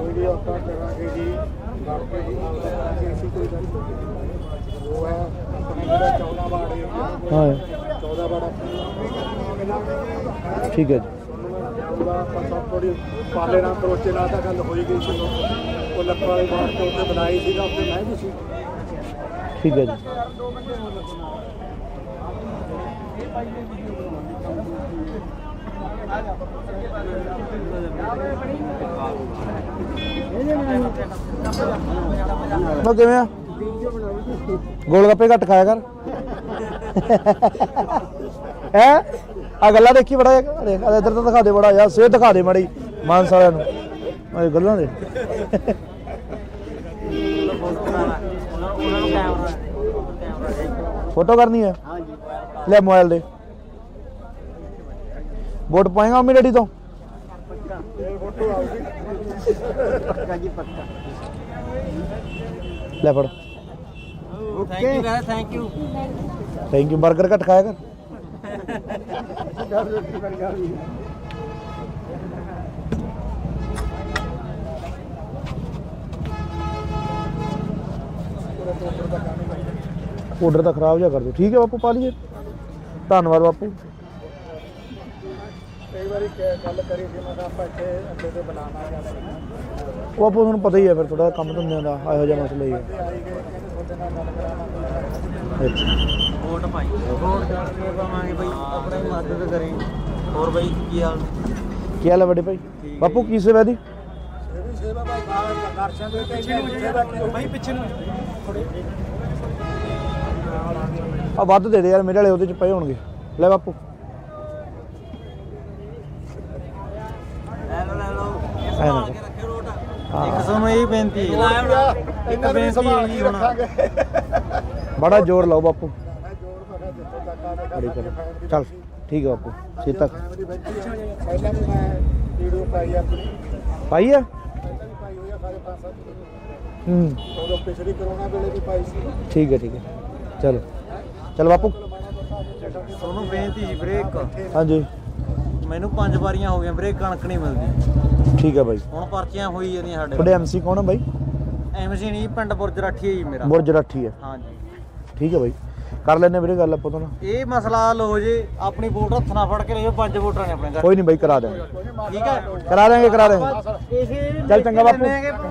ਵੀਡੀਓ ਆਪਾਂ ਕਰਾਂਗੇ ਜੀ ਬਾਪੇ ਦੀ ਕਰਾਂਗੇ ਅਸੀਂ ਕੋਈ ਗੱਲ ਨਹੀਂ। ਉਹ ਹੈ ਆਪਣੇ ਜਿਹੜਾ 14 ਵਾਰਡ ਹਾਂ 14 ਵਾਰਡ ਠੀਕ ਹੈ ਜੀ। ਜਾਊਗਾ ਆਪਾਂ ਸਭ ਥੋੜੀ ਪਾਲੇ ਨਾਲ ਕਰੋਚੇ ਨਾਲ ਤਾਂ ਗੱਲ ਹੋਈ ਗਈ ਸੀ। ਉਹ ਲੱਖਾਂ ਵਾਲੀ ਬਾਤ ਤੋਂ ਉੱਤੇ ਬਣਾਈ ਸੀਗਾ, ਉੱਤੇ ਮੈਂ ਵੀ ਸੀ। ਠੀਕ ਹੈ ਜੀ। ਉਹ ਕਿਵੇਂ ਆ? ਗੋਲ ਗੱਪੇ ਘੱਟ ਖਾਇਆ ਕਰ। ਹੈ ਆ ਗੱਲਾਂ ਦੇਖੀ ਬੜਾ ਦੇਖ ਇੱਧਰ ਤਾਂ ਦਿਖਾ ਦੇ ਬੜਾ ਯਾਰ, ਸਿਹਤ ਦਿਖਾ ਦੇ ਮਾੜੀ ਮਾਨਸ ਵਾਲਿਆਂ ਨੂੰ ਇਹ ਗੱਲਾਂ ਦੇ। ਫੋਟੋ ਕਰਨੀ ਹੈ? ਲੈ ਮੋਬਾਈਲ ਦੇ ਵੋਟ ਪਾਏਗਾ ਮੰਮੀ ਡੈਡੀ ਤੋਂ? ਪੱਕਾ ਜੀ ਪੱਕਾ। ਲੈ ਫੜ। Okay thank you. Thank you. Burger ਘੱਟ ਖਾਇਆ ਕਰ। ਆਰਡਰ ਤਾਂ ਖਰਾਬ ਜਿਹਾ ਕਰ ਦਿਓ। ਠੀਕ ਹੈ ਬਾਪੂ, ਪਾ ਲਈਏ। ਧੰਨਵਾਦ ਬਾਪੂ। ਕਈ ਵਾਰੀ ਗੱਲ ਕਰੀ ਸੀ ਮੈਂ ਕਿਹਾ ਆਪਾਂ ਇੱਥੇ ਅੱਗੇ ਤੋਂ ਬਣਾਵਾਂਗੇ। ਉਹ ਬਾਪੂ ਤੁਹਾਨੂੰ ਪਤਾ ਹੀ ਹੈ ਫਿਰ ਥੋੜਾ ਕੰਮ ਧੰਦਿਆਂ ਦਾ ਇਹੋ ਜਿਹਾ ਮਸਲਾ ਹੀ ਹੈ। ਆਈ ਗਏ ਤੁਹਾਡੇ ਨਾਲ ਗੱਲ ਕਰਾਵਾਂਗੇ। ਅੱਛਾ ਵੋਟ ਪਾਈ ਵੋਟ ਕਰਕੇ ਪਾਵਾਂਗੇ ਬਈ, ਆਪਣੀ ਮਦਦ ਕਰੇ। ਹੋਰ ਬਈ ਕੀ ਹਾਲ? ਕੀ ਹਾਲ ਹੈ ਵੱਡੇ ਭਾਈ? ਬਾਪੂ ਕੀ ਸੇਵਾ ਦੀ? ਸੇਵਾ ਬਾਈ ਦਰਸ਼ਨ ਦੇ ਪਿੱਛੇ ਨੂੰ ਬਾਈ ਪਿੱਛੇ ਨੂੰ ਆ ਵੱਧ ਦੇ ਦੇ ਯਾਰ, ਮੇਰੇ ਵਾਲੇ ਉਹਦੇ ਚ ਪਏ ਹੋਣਗੇ। ਲੈ ਬਾਪੂ ਲੈ ਲਓ ਇੱਕ ਸਾਨੂੰ ਇਹ ਬੇਨਤੀ ਹੈ, ਇਹਨਾਂ ਨੂੰ ਸੰਭਾਲ ਕੇ ਰੱਖਾਂਗੇ। ਬੜਾ ਜ਼ੋਰ ਲਾਓ ਬਾਪੂ। ਮੈਂ ਜੋਰ ਮੈਂ ਜਿੱਥੋਂ ਤੱਕ ਆਵੇ ਬੜੀ ਕਰ ਚੱਲ ਠੀਕ ਹੈ ਬਾਪੂ। ਛੇਤੀ ਤੱਕ ਪਹਿਲਾਂ ਵੀ ਮੈਂ ਵੀਡੀਓ ਪਾਈ ਆਪਣੀ ਪਾਈ ਆ। ਪਾਈ ਹੋਈ ਆ ਸਾਰੇ 5-7 ਹੂੰ ਉਦੋਂ ਪਿਛਲੀ ਕਰੋਨਾ ਵੇਲੇ ਵੀ ਪਾਈ ਸੀ। ਠੀਕ ਹੈ ਠੀਕ ਹੈ। ਚਲੋ ਚਲ ਬਾਪੂ। ਤੁਹਾਨੂੰ ਬੇਨਤੀ ਬ੍ਰੇਕ। ਹਾਂਜੀ ਮੈਨੂੰ 5 ਵਾਰੀਆਂ ਹੋ ਗਈਆਂ ਬ੍ਰੇਕ, ਕਣਕ ਨਹੀਂ ਮਿਲਦੀ। ਠੀਕ ਹੈ ਬਾਈ। ਹੁਣ ਪਰਚੀਆਂ ਹੋਈ ਜਾਂਦੀਆਂ ਸਾਡੇ। ਤੁਹਾਡੇ ਐਮਸੀ ਕੌਣ ਹੈ ਬਾਈ? ਐਮਸੀ ਨਹੀਂ, ਪਿੰਡ ਬੁਰਜ ਰਾਠੀ ਹੈ ਜੀ ਮੇਰਾ। ਬੁਰਜ ਰਾਠੀ ਹੈ। ਹਾਂਜੀ ਠੀਕ ਹੈ ਬਾਈ, ਕਰ ਲੈਣੇ ਵੀਰੇ ਗੱਲ ਆਪਾਂ ਤੋਂ ਨਾ। ਇਹ ਮਸਲਾ ਹੱਲ ਹੋ ਜੇ, ਆਪਣੀ ਵੋਟ ਹੱਥ ਨਾਲ ਫੜ ਕੇ ਲਿਓ। 5 ਵੋਟਰਾਂ ਨੇ ਆਪਣੇ ਘਰ। ਕੋਈ ਨਹੀਂ ਬਾਈ, ਕਰਾ ਦੇਵਾਂਗੇ। ਠੀਕ ਹੈ ਕਰਾ ਦੇਵਾਂਗੇ। ਇਸੇ ਚੱਲ ਚੰਗਾ ਬਾਪੂ।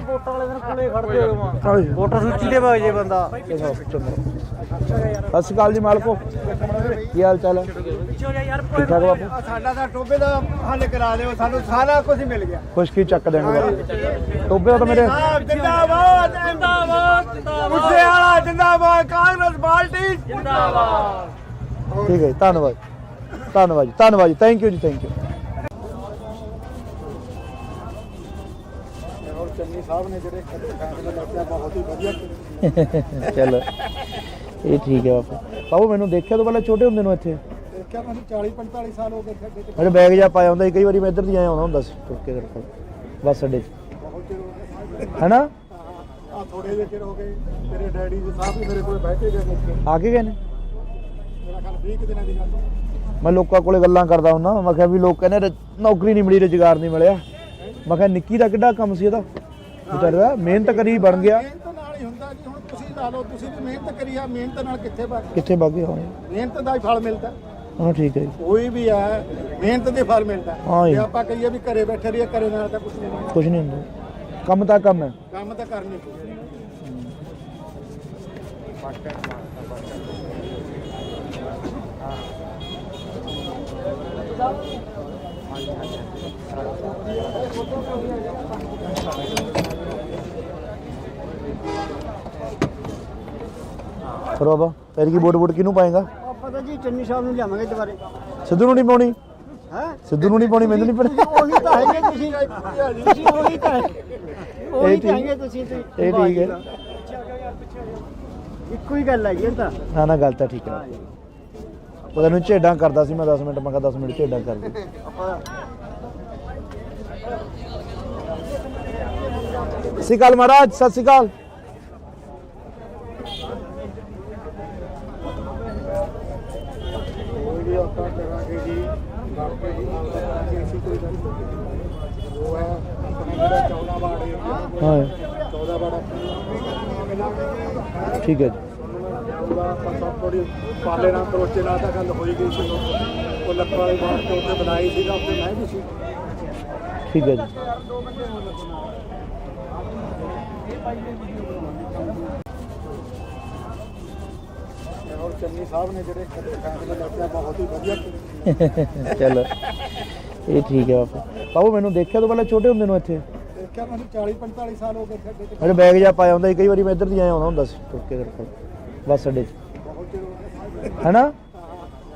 ਵੋਟਾਂ ਵਾਲੇ ਦਿਨ ਕੋਲੇ ਖੜਦੇ ਹੋ ਹਾਂਜੀ। ਵੋਟਰ ਸੂਚੀ ਦੇ ਵਗ ਜੇ ਬੰਦਾ। ਚੰਗਾ। ਸਤਿ ਸ਼੍ਰੀ ਅਕਾਲ ਜੀ ਮਾਲਕੋ, ਕੀ ਹਾਲ ਚਾਲ ਹੈ? ਠੀਕ ਠਾਕ ਬਾਪੂ। ਸਾਡਾ ਤਾਂ ਟੋਬੇ ਦਾ ਹੱਲ ਕਰਾ ਦਿਓ, ਸਾਨੂੰ ਸਾਰਾ ਕੁਝ ਮਿਲ ਗਿਆ। ਖੁਸ਼ਕੀ ਚੱਕ ਦੇਣਗੇ ਬਾਪੂ। ਟੋਬੇ ਦਾ ਤਾਂ ਮੇਰੇ ਜਿੰਦਾਬਾਦ ਜਿੰਦਾਬਾਦ ਮੁੱਸੇ ਵਾਲਾ ਜਿੰਦਾਬਾਦ, ਕਾਂਗਰਸ ਪਾਰਟੀ ਜਿੰਦਾਬਾਦ। ਠੀਕ ਹੈ ਜੀ, ਧੰਨਵਾਦ ਧੰਨਵਾਦ ਜੀ, ਧੰਨਵਾਦ ਜੀ, ਥੈਂਕ ਯੂ ਜੀ, ਥੈਂਕ ਯੂ। ਔਰ ਚੰਨੀ ਸਾਹਿਬ ਨੇ ਜਿਹੜੇ ਫੈਸਲੇ ਲਿਆ ਬਹੁਤ ਹੀ ਵਧੀਆ ਕੀਤੇ। ਚਲੋ ਇਹ ਠੀਕ ਹੈ ਬਾਪੂ। ਬਾਪੂ ਮੈਨੂੰ ਦੇਖਿਆ ਤੋਂ ਪਹਿਲਾਂ ਛੋਟੇ ਹੁੰਦੇ ਨੂੰ ਇੱਥੇ ਦੇਖਿਆ ਮੈਨੂੰ 40-45 ਸਾਲ ਹੋ ਗਏ ਖੱਡੇ ਤੇ। ਮੇਰੇ ਬੈਗ ਜਾ ਪਾਇਆ ਹੁੰਦਾ ਸੀ, ਕਈ ਵਾਰੀ ਮੈਂ ਇੱਧਰ ਦੀ ਆਇਆ ਹੁੰਦਾ ਸੀ ਤੁਰ ਕੇ ਤੇਰੇ ਕੋਲ ਬੱਸ ਅੱਡੇ 'ਚ, ਬਹੁਤ ਚਿਰ ਹੋ ਗਿਆ। ਹੈਨਾ? ਆ ਥੋੜੇ ਜਿਹੇ ਚਿਰ ਹੋ ਗਏ। ਤੇਰੇ ਡੈਡੀ ਜੀ ਸਾਹਿਬ ਵੀ ਮੇਰੇ ਕੋਲ ਬੈਠੇ ਗਏ ਨੇ। ਆ ਕੇ ਗਏ ਨੇ? ਮੇਰਾ ਖਿਆਲ 20 ਕੁ ਦਿਨਾਂ ਦੀ ਗੱਲ। ਮੈਂ ਲੋਕਾਂ ਕੋਲੇ ਗੱਲਾਂ ਕਰਦਾ ਹੁੰਦਾ, ਮੈਂ ਕਿਹਾ ਵੀ ਲੋਕ ਕਹਿੰਦੇ ਨੌਕਰੀ ਨਹੀਂ ਮਿਲੀ, ਰੁਜ਼ਗਾਰ ਨਹੀਂ ਮਿਲਿਆ। ਮੈਂ ਕਿਹਾ ਨਿੱਕੀ ਦਾ ਕਿੱਡਾ ਕੰਮ ਸੀ ਇਹਦਾ। ਵਿਚਾਰਾ ਮਿਹਨਤ ਕਰੀ ਬਣ ਗਿਆ। ਮਿਹਨਤ ਨਾਲ ਹੀ ਹੁੰਦਾ ਜੀ। ਹੁਣ ਤੁਸੀਂ ਲਾ ਲਓ, ਤੁਸੀਂ ਵੀ ਮਿਹਨਤ ਕਰੀ ਆ, ਮਿਹਨਤ ਨਾਲ ਕਿੱਥੇ ਵਗ ਕਿੱਥੇ ਵਗ ਗਏ ਹੋਣੇ। ਮਿਹਨਤ ਦਾ ਹੀ ਫਲ ਮਿਲਦਾ। ਹਾਂ ਠੀਕ ਹੈ ਜੀ। ਕੋਈ ਵੀ ਹੈ ਮਿਹਨਤ ਦੇ ਫਲ ਮਿਲਦਾ। ਹਾਂ ਜੀ। ਜੇ ਆਪਾਂ ਕਹੀਏ ਵੀ ਘਰੇ ਬੈਠੇ ਰਹੀਏ, ਘਰੇ ਨਾਲ ਤਾਂ ਕੁਝ ਨਹੀਂ ਹੁੰਦਾ। ਕੁਝ ਨਹੀਂ ਹੁੰਦਾ, ਕੰਮ ਤਾਂ ਕੰਮ ਹੈ। ਕੰਮ ਤਾਂ ਕਰਨੀ ਪਊ। ਫਿਰ ਬਾਬਾ ਫਿਰ ਕੀ ਵੋਟ ਕਿਹਨੂੰ ਪਾਏਗਾ? ਆਪਾਂ ਤਾਂ ਜੀ ਚੰਨੀ ਸਾਹਿਬ ਨੂੰ ਲਿਆਵਾਂਗੇ ਦੁਬਾਰੇ। ਸਿੱਧੂ ਨੂੰ ਨਹੀਂ ਪਾਉਣੀ? ਹੈ ਸਿੱਧੂ ਨੂੰ ਨਹੀਂ ਪਾਉਣੀ, ਮੈਨੂੰ ਨਹੀਂ ਪਤਾ। ਉਹੀ ਤਾਂ ਹੈਗੇ ਤੁਸੀਂ ਉਹੀ ਤਾਂ ਉਹੀ ਤਾਂ ਹੈਗੇ ਤੁਸੀਂ ਇਹ ਠੀਕ ਹੈ। ਇੱਕੋ ਹੀ ਗੱਲ ਹੈ ਜੀ। ਇਹ ਤਾਂ ਨਾ ਨਾ ਗੱਲ ਤਾਂ ਠੀਕ ਹੈ। ਉਹ ਤੈਨੂੰ ਝੇਡਾਂ ਕਰਦਾ ਸੀ ਮੈਂ 10 ਮਿੰਟ, ਮੈਂ ਕਿਹਾ 10 ਮਿੰਟ ਝੇਡਾਂ ਕਰ ਦੇ। ਆਪਾਂ ਸਤਿ ਸ਼੍ਰੀ ਅਕਾਲ ਮਹਾਰਾਜ, ਸਤਿ ਸ਼੍ਰੀ ਅਕਾਲ। ਕੋਈ ਵੀ ਆਪਾਂ ਕਰਾਂਗੇ ਜੀ, ਬਾਕੀ ਜੀ ਕਰਾਂਗੇ ਅਸੀਂ ਕੋਈ ਗੱਲ ਨਹੀਂ। ਉਹ ਹੈ ਆਪਣਾ ਜਿਹੜਾ 14 ਵਾਰਡ ਹੈ, ਹਾਂ 14 ਵਾਰਡ ਠੀਕ ਹੈ ਜੀ। ਉਹਦਾ ਆਪਾਂ ਸਭ ਥੋੜੀ ਪਾਲੇ ਨਾਲ ਕਰੋਚੇ ਨਾਲ ਤਾਂ ਗੱਲ ਹੋਈ ਗਈ ਸੀ। ਉਹ ਲੱਕੜ ਵਾਲੀ ਬਾਤ ਤੋਂ ਉੱਤੇ ਬਣਾਈ ਸੀਗਾ, ਉੱਤੇ ਮੈਂ ਵੀ ਸੀ। ਠੀਕ ਹੈ ਜੀ। ਔਰ ਚੰਨੀ ਸਾਹਿਬ ਨੇ ਜਿਹੜੇ ਫੈਸਲੇ ਲੱਗੇ ਬਹੁਤ ਹੀ ਵਧੀਆ ਕੀਤੇ। ਚਲੋ ਇਹ ਠੀਕ ਹੈ ਬਾਪੂ। ਬਾਬੂ ਮੈਨੂੰ ਦੇਖਿਆ ਤੋਂ ਪਹਿਲਾਂ ਛੋਟੇ ਹੁੰਦੇ ਨੂੰ ਇੱਥੇ ਦੇਖਿਆ ਮੈਨੂੰ 40-45 ਸਾਲ ਹੋ ਗਏ ਖੇਡੇ ਤੇ। ਮੇਰੇ ਬੈਗ ਜਾ ਪਾਇਆ ਹੁੰਦਾ ਸੀ, ਕਈ ਵਾਰੀ ਮੈਂ ਇੱਧਰ ਦੀ ਆਇਆ ਆਉਂਦਾ ਹੁੰਦਾ ਸੀ ਤੁਰ ਕੇ ਕਰਕੇ ਬੱਸ ਅੱਡੇ 'ਚ, ਬਹੁਤ ਚਿਰ ਹੋ ਗਿਆ। ਹੈਨਾ?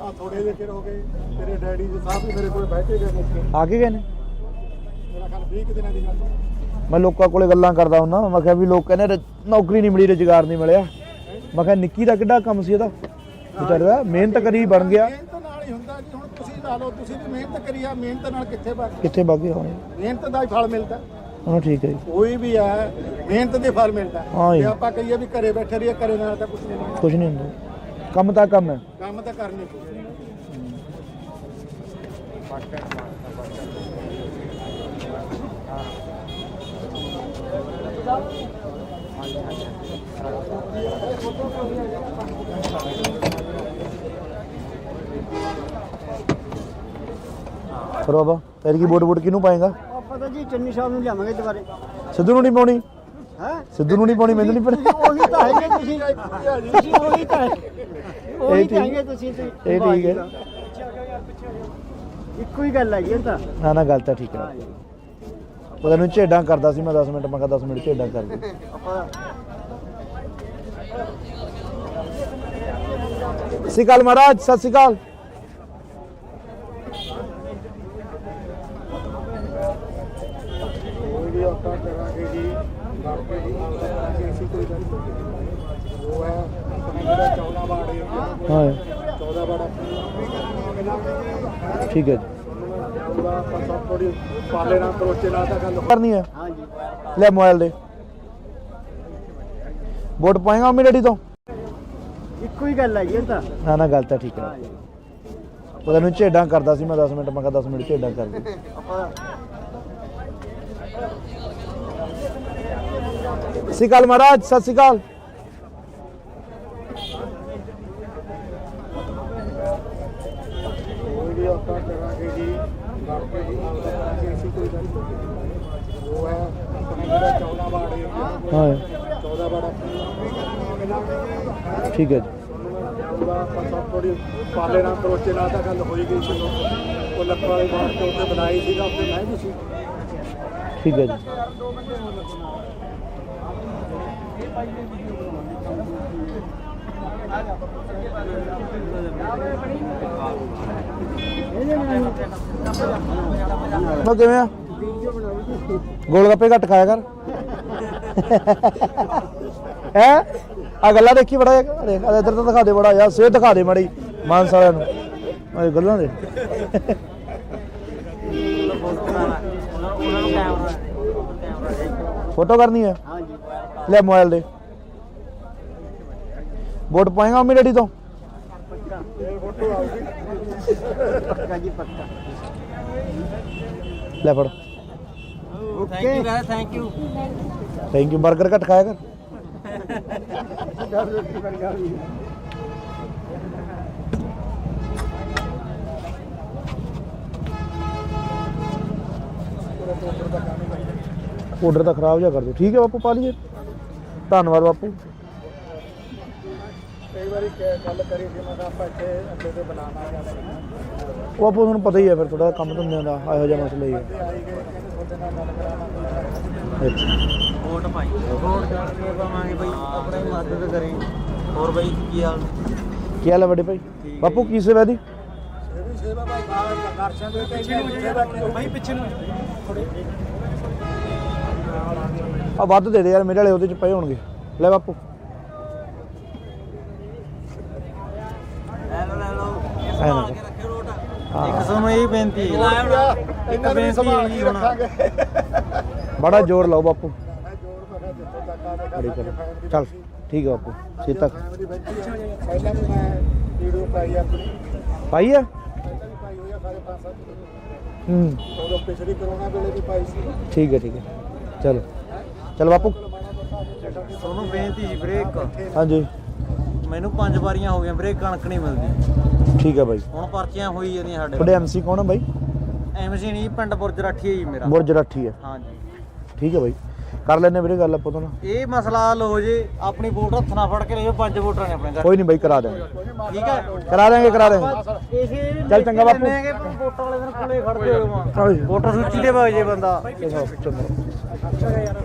ਆ ਥੋੜੇ ਜਿਹੇ ਚਿਰ ਹੋ ਗਏ। ਤੇਰੇ ਡੈਡੀ ਜੀ ਸਾਹਿਬ ਵੀ ਮੇਰੇ ਕੋਲ ਬੈਠੇ ਗਏ ਮੁੱਕੇ। ਆ ਕੇ ਗਏ ਨੇ? ਮੇਰਾ ਖਿਆਲ 20 ਕੁ ਦਿਨਾਂ ਦੀ ਗੱਲ ਹੈ। ਮੈਂ ਲੋਕਾਂ ਕੋਲੇ ਗੱਲਾਂ ਕਰਦਾ ਹੁੰਦਾ, ਮੈਂ ਕਿਹਾ ਵੀ ਲੋਕ ਕਹਿੰਦੇ ਨੌਕਰੀ ਨਹੀਂ ਮਿਲੀ, ਰੁਜ਼ਗਾਰ ਨਹੀਂ ਮਿਲਿਆ। ਮੈਂ ਕਿਹਾ ਨਿੱਕੀ ਦਾ ਕਿੱਡਾ ਕੰਮ ਸੀ ਇਹਦਾ, ਵਿਚਾਰਾ ਮਿਹਨਤ ਕਰੀ ਬਣ ਗਿਆ। ਮਿਹਨਤ ਨਾਲ ਹੀ ਹੁੰਦਾ ਜੀ। ਹੁਣ ਤੁਸੀਂ ਲਾ ਲਓ, ਤੁਸੀਂ ਵੀ ਮਿਹਨਤ ਕਰੀ ਆ, ਮਿਹਨਤ ਨਾਲ ਕਿੱਥੇ ਵਗ ਕਿੱਥੇ ਵਗ ਗਏ ਹੋਣੇ। ਮਿਹਨਤ ਦਾ ਹੀ ਫਲ ਮਿਲਦਾ। ਹਾਂ ਠੀਕ ਹੈ ਜੀ। ਕੋਈ ਵੀ ਹੈ ਮਿਹਨਤ ਦੇ ਫਲ ਮਿਲਦਾ। ਹਾਂ ਜੀ। ਜੇ ਆਪਾਂ ਕਹੀਏ ਵੀ ਘਰੇ ਬੈਠੇ ਰਹੀਏ, ਘਰੇ ਨਾਲ ਤਾਂ ਕੁਝ ਨਹੀਂ ਹੁੰਦਾ। ਕੁਝ ਨਹੀਂ ਹੁੰਦਾ, ਕੰਮ ਤਾਂ ਕੰਮ ਹੈ। ਕੰਮ ਤਾਂ ਕਰਨੀ ਪਊ। ਫਿਰ ਬਾਬਾ ਫਿਰ ਕੀ ਵੋਟ ਕਿਹਨੂੰ ਪਾਏਗਾ? ਆਪਾਂ ਤਾਂ ਜੀ ਚੰਨੀ ਸਾਹਿਬ ਨੂੰ ਲਿਆਵਾਂਗੇ ਦੁਬਾਰੇ। ਸਿੱਧੂ ਨੂੰ ਨਹੀਂ ਪਾਉਣੀ? ਹੈ ਸਿੱਧੂ ਨੂੰ ਨਹੀਂ ਪਾਉਣੀ, ਮੈਨੂੰ ਨਹੀਂ ਪਤਾ। ਉਹੀ ਤਾਂ ਹੈਗੇ ਤੁਸੀਂ ਉਹੀ ਤਾਂ ਉਹੀ ਤਾਂ ਹੈਗੇ ਤੁਸੀਂ ਇਹ ਠੀਕ ਹੈ। ਇੱਕੋ ਹੀ ਗੱਲ ਹੈ ਜੀ। ਇਹ ਤਾਂ ਨਾ ਨਾ ਗੱਲ ਤਾਂ ਠੀਕ ਹੈ। ਉਹ ਤੈਨੂੰ ਝੇਡਾਂ ਕਰਦਾ ਸੀ ਮੈਂ 10 ਮਿੰਟ, ਮੈਂ ਕਿਹਾ 10 ਮਿੰਟ ਝੇਡਾਂ ਕਰ ਦੇ। ਆਪਾਂ ਸਤਿ ਸ਼੍ਰੀ ਅਕਾਲ ਮਹਾਰਾਜ, ਸਤਿ ਸ਼੍ਰੀ ਅਕਾਲ। ਕੋਈ ਵੀ ਆਪਾਂ ਕਰਾਂਗੇ ਜੀ, ਬਾਕੀ ਜੀ ਕਰਾਂਗੇ ਅਸੀਂ ਕੋਈ ਗੱਲ ਨਹੀਂ। ਉਹ ਹੈ ਆਪਣਾ ਜਿਹੜਾ 14 ਵਾਰਡ ਹੈ, ਹਾਂ 14 ਵਾਰਡ ਠੀਕ ਹੈ ਜੀ। ਉਹਦਾ ਆਪਾਂ ਸਭ ਥੋੜੀ ਪਾਲੇ ਨਾਲ ਕਰੋਚੇ ਨਾਲ ਤਾਂ ਗੱਲ ਹੋਈ। ਕਰਨੀ ਹੈ? ਹਾਂ ਜੀ। ਲੈ ਮੋਬਾਈਲ ਦੇ ਵੋਟ ਪਾਏਗਾ ਮੰਮੀ ਡੈਡੀ ਤੋਂ? ਇੱਕੋ ਹੀ ਗੱਲ ਹੈ ਜੀ। ਇਹ ਤਾਂ ਨਾ ਨਾ ਗੱਲ ਤਾਂ ਠੀਕ ਹੈ। ਉਹ ਤੈਨੂੰ ਝੇਡਾਂ ਕਰਦਾ ਸੀ ਮੈਂ 10 ਮਿੰਟ, ਮੈਂ ਕਿਹਾ 10 ਮਿੰਟ ਝੇਡਾਂ ਕਰ ਦੇ। ਆਪਾਂ ਸਤਿ ਸ਼੍ਰੀ ਅਕਾਲ ਮਹਾਰਾਜ, ਸਤਿ ਸ਼੍ਰੀ ਅਕਾਲ। ਕੋਈ ਵੀ ਆਪਾਂ ਕਰਾਂਗੇ ਜੀ, ਬਾਕੀ ਜੀ ਕਰਾਂਗੇ ਅਸੀਂ ਕੋਈ ਗੱਲ ਨਹੀਂ। ਉਹ ਹੈ ਆਪਣਾ ਜਿਹੜਾ 14 ਵਾਰਡ ਹੈ, ਹਾਂ 14 ਵਾਰਡ ਠੀਕ ਹੈ ਜੀ। ਉਹਦਾ ਆਪਾਂ ਸਭ ਥੋੜੀ ਪਾਲੇ ਨਾਲ ਕਰੋਚੇ ਨਾਲ ਤਾਂ ਗੱਲ ਹੋਈ ਗਈ ਸੀ। ਉਹ ਲੱਕੜ ਵਾਲੀ ਬਾਤ ਤੋਂ ਉੱਤੇ ਬਣਾਈ ਸੀਗਾ, ਉੱਤੇ ਮੈਂ ਵੀ ਸੀ। ਠੀਕ ਹੈ ਜੀ। ਉਹ ਕਿਵੇਂ ਆ? ਗੋਲ ਗੱਪੇ ਘੱਟ ਖਾਇਆ ਕਰ। ਹੈ ਆ ਗੱਲਾਂ ਦੇਖੀ ਬੜਾ ਦੇਖ ਇੱਧਰ ਤਾਂ ਦਿਖਾ ਦੇ ਬੜਾ ਯਾਰ, ਸਿਹਤ ਦਿਖਾ ਦੇ ਮਾੜੀ ਮਾਨਸ ਵਾਲਿਆਂ ਨੂੰ ਇਹ ਗੱਲਾਂ ਦੇ। ਫੋਟੋ ਕਰਨੀ ਹੈ? ਹਾਂ ਜੀ। ਲੈ ਮੋਬਾਈਲ ਦੇ ਵੋਟ ਪਾਏਗਾ ਮੰਮੀ ਡੈਡੀ ਤੋਂ? ਪੱਕਾ ਜੀ ਪੱਕਾ। ਲੈ ਫੜ thank you thank you. Thank you. 버ਗਰ ਘੱਟ ਖਾਇਆ ਕਰ। ਆਰਡਰ ਤਾਂ ਖਰਾਬ ਜਿਹਾ ਕਰ ਦਿਓ। ਠੀਕ ਹੈ ਬਾਪੂ, ਪਾ ਲਈਏ। ਧੰਨਵਾਦ ਬਾਪੂ। ਕਈ ਵਾਰੀ ਗੱਲ ਕਰੀ ਸੀ ਮੈਂ ਕਿਹਾ ਆਪਾਂ ਇੱਥੇ ਅੱਡੇ ਤੇ ਬਣਾਉਣਾ ਜਾਂਦੇ ਉਹ ਬਾਪੂ ਤੁਹਾਨੂੰ ਪਤਾ ਹੀ ਹੈ ਫਿਰ ਥੋੜਾ ਕੰਮ ਧੰਦਿਆਂ ਦਾ ਇਹੋ ਜਿਹਾ ਮਸਲਾ ਹੀ ਹੈ। ਆਈ ਗਏ ਕਹਿੰਦੇ ਤੁਹਾਡੇ ਨਾਲ ਗੱਲ ਕਰਾਉਣਾ। ਅੱਛਾ ਵੋਟ ਪਾਈ ਵੋਟ ਕਰਕੇ ਪਾਵਾਂਗੇ ਬਈ, ਆਪਣੀ ਮਦਦ ਕਰੀ। ਹੋਰ ਬਈ ਕੀ ਹਾਲ? ਕੀ ਹਾਲ ਹੈ ਵੱਡੇ ਭਾਈ? ਬਾਪੂ ਕੀ ਸੇਵਾ ਦੀ? ਇਹ ਵੀ ਸੇਵਾ ਭਾਈ ਦਰਸ਼ਨ ਦੇ ਕੇ ਸੇਵਾ ਕੀ ਭਾਈ ਪਿੱਛੇ ਨੂੰ ਆ ਵੱਧ ਦੇ ਦੇ ਯਾਰ, ਮੇਰੇ ਵਾਲੇ ਉਹਦੇ ਚ ਪਏ ਹੋਣਗੇ। ਲੈ ਬਾਪੂ। ਲੈ ਲਓ ਐ ਨਾ ਕੇ ਰੱਖਿਓ ਰੋਟ। ਹਾਂ। ਇੱਕ ਸਾਨੂੰ ਇਹ ਬੇਨਤੀ ਹੈ, ਇਹਨਾਂ ਨੂੰ ਸੰਭਾਲ ਕੇ ਰੱਖਾਂਗੇ। ਬੜਾ ਜ਼ੋਰ ਲਾਓ ਬਾਪੂ। ਮੈਂ ਜੋਰ ਮੈਂ ਜਿੱਥੇ ਤੱਕ ਆ ਬੜੀ ਕਰ। ਚੱਲ ਠੀਕ ਹੈ ਬਾਪੂ। ਸੀਤਾ ਪਹਿਲਾਂ ਵੀ ਮੈਂ ਵੀਡੀਓ ਪਾਈ ਆਪਣੀ ਪਾਈ ਆ। ਪਹਿਲਾਂ ਵੀ ਪਾਈ ਹੋਈ ਆ ਸਾਰੇ 5-7 ਹੂੰ ਉਦੋਂ ਪਿਛਲੀ ਕਰੋਨਾ ਵੇਲੇ ਵੀ ਪਾਈ ਸੀ। ਠੀਕ ਹੈ ਠੀਕ ਹੈ। ਚਲੋ ਚਲ ਬਾਪੂ। ਤੁਹਾਨੂੰ ਬੇਨਤੀ ਜੀ ਵੀਰੇ, ਹਾਂਜੀ ਮੈਨੂੰ 5 ਵਾਰੀਆਂ ਹੋ ਗਈਆਂ ਵੀਰੇ, ਕਣਕ ਨਹੀਂ ਮਿਲਦੀ। ਠੀਕ ਹੈ ਬਾਈ। ਹੁਣ ਪਰਚੀਆਂ ਹੋਈ ਜਾਂਦੀਆਂ ਸਾਡੇ। ਤੁਹਾਡੇ ਐਮਸੀ ਕੌਣ ਆ ਬਾਈ? ਐਮਸੀ ਨਹੀਂ, ਪਿੰਡ ਬੁਰਜ ਰਾਠੀ ਹੈ ਜੀ ਮੇਰਾ। ਬੁਰਜ ਰਾਠੀ ਹੈ। ਹਾਂਜੀ ਠੀਕ ਹੈ ਬਾਈ, ਕਰ ਲੈਣੇ ਵੀਰੇ ਗੱਲ ਆਪਾਂ ਤੋਂ ਨਾ। ਇਹ ਮਸਲਾ ਹੱਲ ਹੋ ਜੇ, ਆਪਣੀ ਵੋਟ ਹੱਥ ਨਾਲ ਫੜ ਕੇ ਲੈ ਜਾਓ। 5 ਵੋਟਰਾਂ ਨੇ ਆਪਣੇ ਘਰ। ਕੋਈ ਨਹੀਂ ਬਾਈ, ਕਰਾ ਦੇਵਾਂਗੇ। ਠੀਕ ਹੈ, ਕਰਾ ਦੇਵਾਂਗੇ ਕਰਾ ਦੇਵਾਂਗੇ। ਇਸੇ ਚੱਲ ਚੰਗਾ ਬਾਪੂ। ਵੋਟਾਂ ਵਾਲੇ ਦਿਨ ਕੋਲੇ ਖੜਦੇ ਹੋ, ਵੋਟਰ ਸੂਚੀ ਤੇ ਵਗ ਜੇ ਬੰਦਾ। ਸਤਿ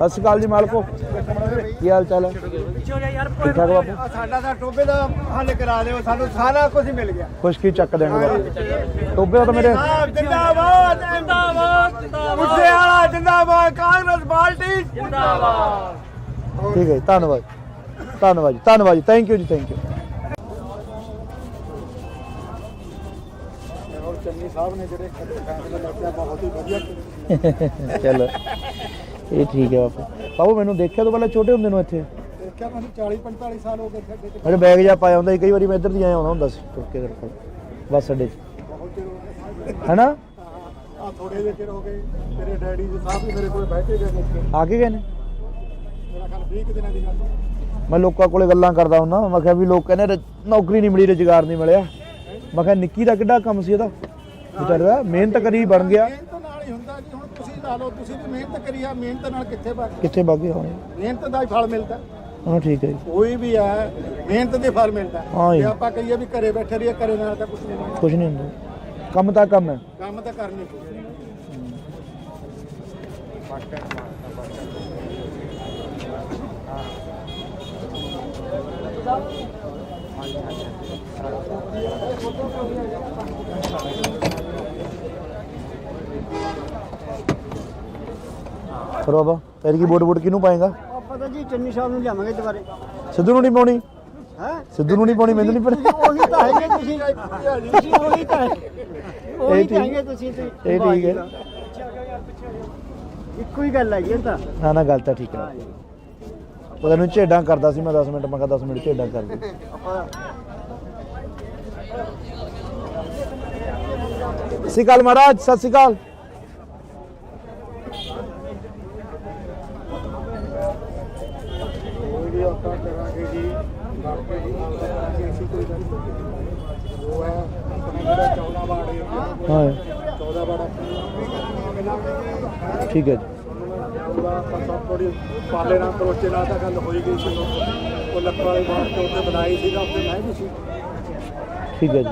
ਸ਼੍ਰੀ ਅਕਾਲ ਜੀ ਮਾਲਕੋ, ਕੀ ਹਾਲ ਚਾਲ ਹੈ? ਠੀਕ ਠਾਕ ਬਾਪੂ। ਸਾਡਾ ਤਾਂ ਟੋਬੇ ਦਾ ਹੱਲ ਕਰਾ ਦਿਓ, ਸਾਨੂੰ ਸਾਰਾ ਕੁਝ ਮਿਲ ਗਿਆ। ਕੁਛ ਕੀ ਚੱਕ ਦੇਣਗੇ ਬਾਪੂ। ਟੋਬੇ ਦਾ ਤਾਂ ਮੇਰੇ ਜਿੰਦਾਬਾਦ ਜਿੰਦਾਬਾਦ ਜਿੰਦਾਬਾਦ, ਮੁੱਦੇ ਵਾਲਾ ਜਿੰਦਾਬਾਦ, ਕਾਂਗਰਸ ਪਾਰਟੀ ਜਿੰਦਾਬਾਦ। ਠੀਕ ਹੈ ਜੀ, ਧੰਨਵਾਦ ਧੰਨਵਾਦ ਜੀ, ਧੰਨਵਾਦ ਜੀ, ਥੈਂਕ ਯੂ ਜੀ, ਥੈਂਕ ਯੂ। ਔਰ ਚੰਨੀ ਸਾਹਿਬ ਨੇ ਜਿਹੜੇ ਫੈਸਲੇ ਲਿਆ ਬਹੁਤ ਹੀ ਵਧੀਆ। ਚਲੋ ਇਹ ਠੀਕ ਹੈ ਬਾਪੂ। ਬਾਬੂ ਮੈਨੂੰ ਦੇਖਿਆ ਤੋਂ ਪਹਿਲਾਂ ਛੋਟੇ ਹੁੰਦੇ ਨੂੰ ਇੱਥੇ? ਦੇਖਿਆ ਮੈਨੂੰ 40-45 ਸਾਲ ਹੋ ਗਏ ਖੱਡੇ ਤੇ। ਮੇਰੇ ਬੈਗ ਜਾ ਪਾਇਆ ਹੁੰਦਾ ਸੀ, ਕਈ ਵਾਰੀ ਮੈਂ ਇੱਧਰ ਦੀ ਆਇਆ ਆਉਂਦਾ ਹੁੰਦਾ ਸੀ ਤੁਰ ਕੇ ਤੇਰੇ ਕੋਲ ਬੱਸ ਅੱਡੇ 'ਚ, ਬਹੁਤ ਚਿਰ ਹੋ ਗਿਆ। ਹੈਨਾ? ਆ ਥੋੜੇ ਜਿਹੇ ਚਿਰ ਹੋ ਗਏ, ਤੇਰੇ ਡੈਡੀ ਜੀ ਸਾਹਿਬ ਵੀ ਮੇਰੇ ਕੋਲ ਬੈਠੇ ਗਏ ਨੇ। ਆ ਕੇ ਗਏ ਨੇ? ਮੇਰਾ ਖਿਆਲ 20 ਦਿਨਾਂ ਦੀ ਗੱਲ। ਮੈਂ ਲੋਕਾਂ ਕੋਲੇ ਗੱਲਾਂ ਕਰਦਾ ਹੁੰਦਾ, ਮੈਂ ਕਿਹਾ ਵੀ ਲੋਕ ਕਹਿੰਦੇ ਨੌਕਰੀ ਨਹੀਂ ਮਿਲੀ, ਰੁਜ਼ਗਾਰ ਨਹੀਂ ਮਿਲਿਆ। ਮੈਂ ਕਿਹਾ ਨਿੱਕੀ ਦਾ ਕਿੱਡਾ ਕੰਮ ਸੀ ਇਹਦਾ, ਵਿਚਾਰੇ ਦਾ ਮਿਹਨਤ ਕਰੀ ਬਣ ਗਿਆ। ਮਿਹਨਤ ਨਾਲ ਹੀ ਹੁੰਦਾ ਜੀ। ਹੁਣ ਤੁਸੀਂ ਲਾ ਲਓ, ਤੁਸੀਂ ਵੀ ਮਿਹਨਤ ਕਰੀ ਆ, ਮਿਹਨਤ ਨਾਲ ਕਿੱਥੇ ਕਿੱਥੇ ਬਾਗੇ ਹੋਣੇ। ਮਿਹਨਤ ਦਾ ਹੀ ਫਲ ਮਿਲਦਾ। ਹਾਂ ਠੀਕ ਹੈ ਜੀ। ਕੋਈ ਵੀ ਹੈ ਮਿਹਨਤ ਦੇ ਫਲ ਮਿਲਦਾ। ਹਾਂ ਜੀ। ਜੇ ਆਪਾਂ ਕਹੀਏ ਵੀ ਘਰੇ ਬੈਠੇ ਰਹੀਏ, ਘਰੇ ਨਾਲ ਤਾਂ ਕੁਝ ਨਹੀਂ ਹੋਣਾ। ਕੁਛ ਨਹੀਂ ਹੁੰਦਾ, ਕੰਮ ਤਾਂ ਕੰਮ ਹੈ। ਕੰਮ ਤਾਂ ਕਰਨੀ ਪਊ। ਫਿਰ ਬਾਬਾ ਤੇਰੀ ਕੀ ਵੋਟ ਕਿਹਨੂੰ ਪਾਏਗਾ? ਆਪਾਂ ਤਾਂ ਜੀ ਚੰਨੀ ਸਾਹਿਬ ਨੂੰ ਲਿਆਵਾਂਗੇ ਦੁਬਾਰੇ। ਸਿੱਧੂ ਨੂੰ ਨਹੀਂ ਪਾਉਣੀ? ਹੈ ਸਿੱਧੂ ਨੂੰ ਨਹੀਂ ਪਾਉਣੀ, ਮੈਨੂੰ ਨਹੀਂ ਪਾਉਣੀ। ਉਹੀ ਤਾਂ ਹੈਗੇ ਤੁਸੀਂ ਉਹੀ ਤਾਂ ਉਹੀ ਤਾਂ ਹੈਗੇ ਤੁਸੀਂ ਤੇ। ਇਹ ਠੀਕ ਹੈ। ਇੱਕੋ ਹੀ ਗੱਲ ਹੈ ਜੀ ਇਹ ਤਾਂ। ਨਾ ਨਾ ਗੱਲ ਤਾਂ ਠੀਕ ਹੈ। ਉਹ ਤੈਨੂੰ ਝੇਡਾਂ ਕਰਦਾ ਸੀ ਮੈਂ 10 ਮਿੰਟ, ਮੈਂ ਕਿਹਾ 10 ਮਿੰਟ ਝੇਡਾਂ ਕਰ ਦੇ। ਸਤਿ ਸ਼੍ਰੀ ਅਕਾਲ ਮਹਾਰਾਜ, ਸਤਿ ਸ਼੍ਰੀ ਅਕਾਲ। ਆਪਾਂ ਕਰਾਂਗੇ ਜੀ, ਬਾਕੀ ਜੀ ਕਰਾਂਗੇ ਅਸੀਂ ਕੋਈ ਗੱਲ ਨਹੀਂ। ਉਹ ਹੈ ਆਪਣੇ ਜਿਹੜਾ 14 ਵਾਰਡ ਹੈ, ਹਾਂ 14 ਵਾਰਡ ਠੀਕ ਹੈ ਜੀ। ਆਪਾਂ ਸਭ ਥੋੜੀ ਪਾਲੇ ਨਾਲ ਕਰੋਚੇ ਨਾਲ ਤਾਂ ਗੱਲ ਹੋਈ ਗਈ ਸੀ। ਉਹ ਲੱਕੜ ਵਾਲੀ ਬਾਤ ਤੋਂ ਉੱਤੇ ਬਣਾਈ ਸੀਗਾ, ਉੱਤੇ ਮੈਂ ਵੀ ਸੀ। ਠੀਕ ਹੈ ਜੀ।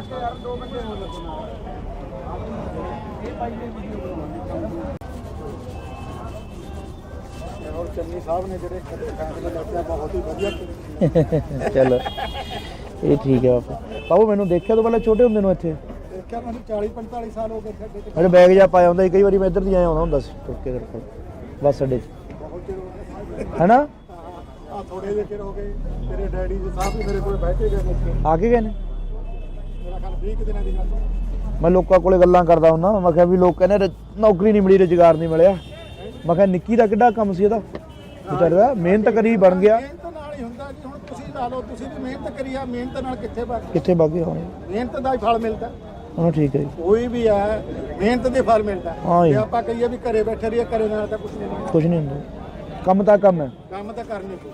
ਔਰ ਚੰਨੀ ਸਾਹਿਬ ਨੇ ਜਿਹੜੇ ਫੈਸਲੇ ਲਿਆ ਬਹੁਤ ਹੀ ਵਧੀਆ। ਚਲੋ ਇਹ ਠੀਕ ਹੈ ਬਾਪੂ। ਬਾਬੂ ਮੈਨੂੰ ਦੇਖਿਆ ਤੋਂ ਪਹਿਲਾਂ ਛੋਟੇ ਹੁੰਦੇ ਨੂੰ ਇੱਥੇ? ਦੇਖਿਆ ਮੈਨੂੰ 40-45 ਸਾਲ ਹੋ ਗਏ ਖੱਡੇ ਤੇ। ਮੇਰੇ ਬੈਗ ਜਾ ਪਾਇਆ ਹੁੰਦਾ ਸੀ, ਕਈ ਵਾਰੀ ਮੈਂ ਇੱਧਰ ਦੀ ਆਇਆ ਆਉਂਦਾ ਹੁੰਦਾ ਸੀ ਤੁਰ ਕੇ ਤੇਰੇ ਕੋਲ ਬੱਸ ਅੱਡੇ 'ਚ, ਬਹੁਤ ਚਿਰ ਹੋ ਗਏ। ਹੈਨਾ? ਆ ਥੋੜੇ ਜਿਹੇ ਚਿਰ ਹੋ ਗਏ, ਤੇਰੇ ਡੈਡੀ ਜੀ ਸਾਹਿਬ ਵੀ ਮੇਰੇ ਕੋਲ ਬੈਠੇ ਗਏ ਨੇ। ਆ ਕੇ ਗਏ ਨੇ? ਮੇਰਾ ਖਿਆਲ 20 ਦਿਨਾਂ ਦੀ ਗੱਲ। ਮੈਂ ਲੋਕਾਂ ਕੋਲੇ ਗੱਲਾਂ ਕਰਦਾ ਹੁੰਦਾ, ਮੈਂ ਕਿਹਾ ਵੀ ਲੋਕ ਕਹਿੰਦੇ ਨੌਕਰੀ ਨਹੀਂ ਮਿਲੀ, ਰੁਜ਼ਗਾਰ ਨਹੀਂ ਮਿਲਿਆ। ਮੈਂ ਕਿਹਾ ਨਿੱਕੀ ਦਾ ਕਿੱਡਾ ਕੰਮ ਸੀ ਇਹਦਾ, ਵਿਚਾਰੇ ਦਾ ਮਿਹਨਤ ਕਰੀ ਬਣ ਗਿਆ। ਮਿਹਨਤ ਨਾਲ ਹੀ ਹੁੰਦਾ ਜੀ। ਹੁਣ ਤੁਸੀਂ ਲਾ ਲਓ, ਤੁਸੀਂ ਵੀ ਮਿਹਨਤ ਕਰੀ ਆ, ਮਿਹਨਤ ਨਾਲ ਕਿੱਥੇ ਬਾਗੇ ਹੋਣੇ। ਮਿਹਨਤ ਦਾ ਹੀ ਫਲ ਮਿਲਦਾ। ਹਾਂ ਠੀਕ ਹੈ ਜੀ। ਕੋਈ ਵੀ ਹੈ ਮਿਹਨਤ ਦੇ ਫਲ ਮਿਲਦਾ ਹਾਂ ਜੀ। ਜੇ ਆਪਾਂ ਕਹੀਏ ਵੀ ਘਰੇ ਬੈਠੇ ਰਹੀਏ ਘਰੇ ਨਾਲ ਤਾਂ ਕੁਝ ਨਹੀਂ ਹੋਣਾ। ਕੁਝ ਨਹੀਂ ਹੁੰਦਾ, ਕੰਮ ਤਾਂ ਕੰਮ ਹੈ। ਕੰਮ ਤਾਂ ਕਰਨੀ ਪਊ।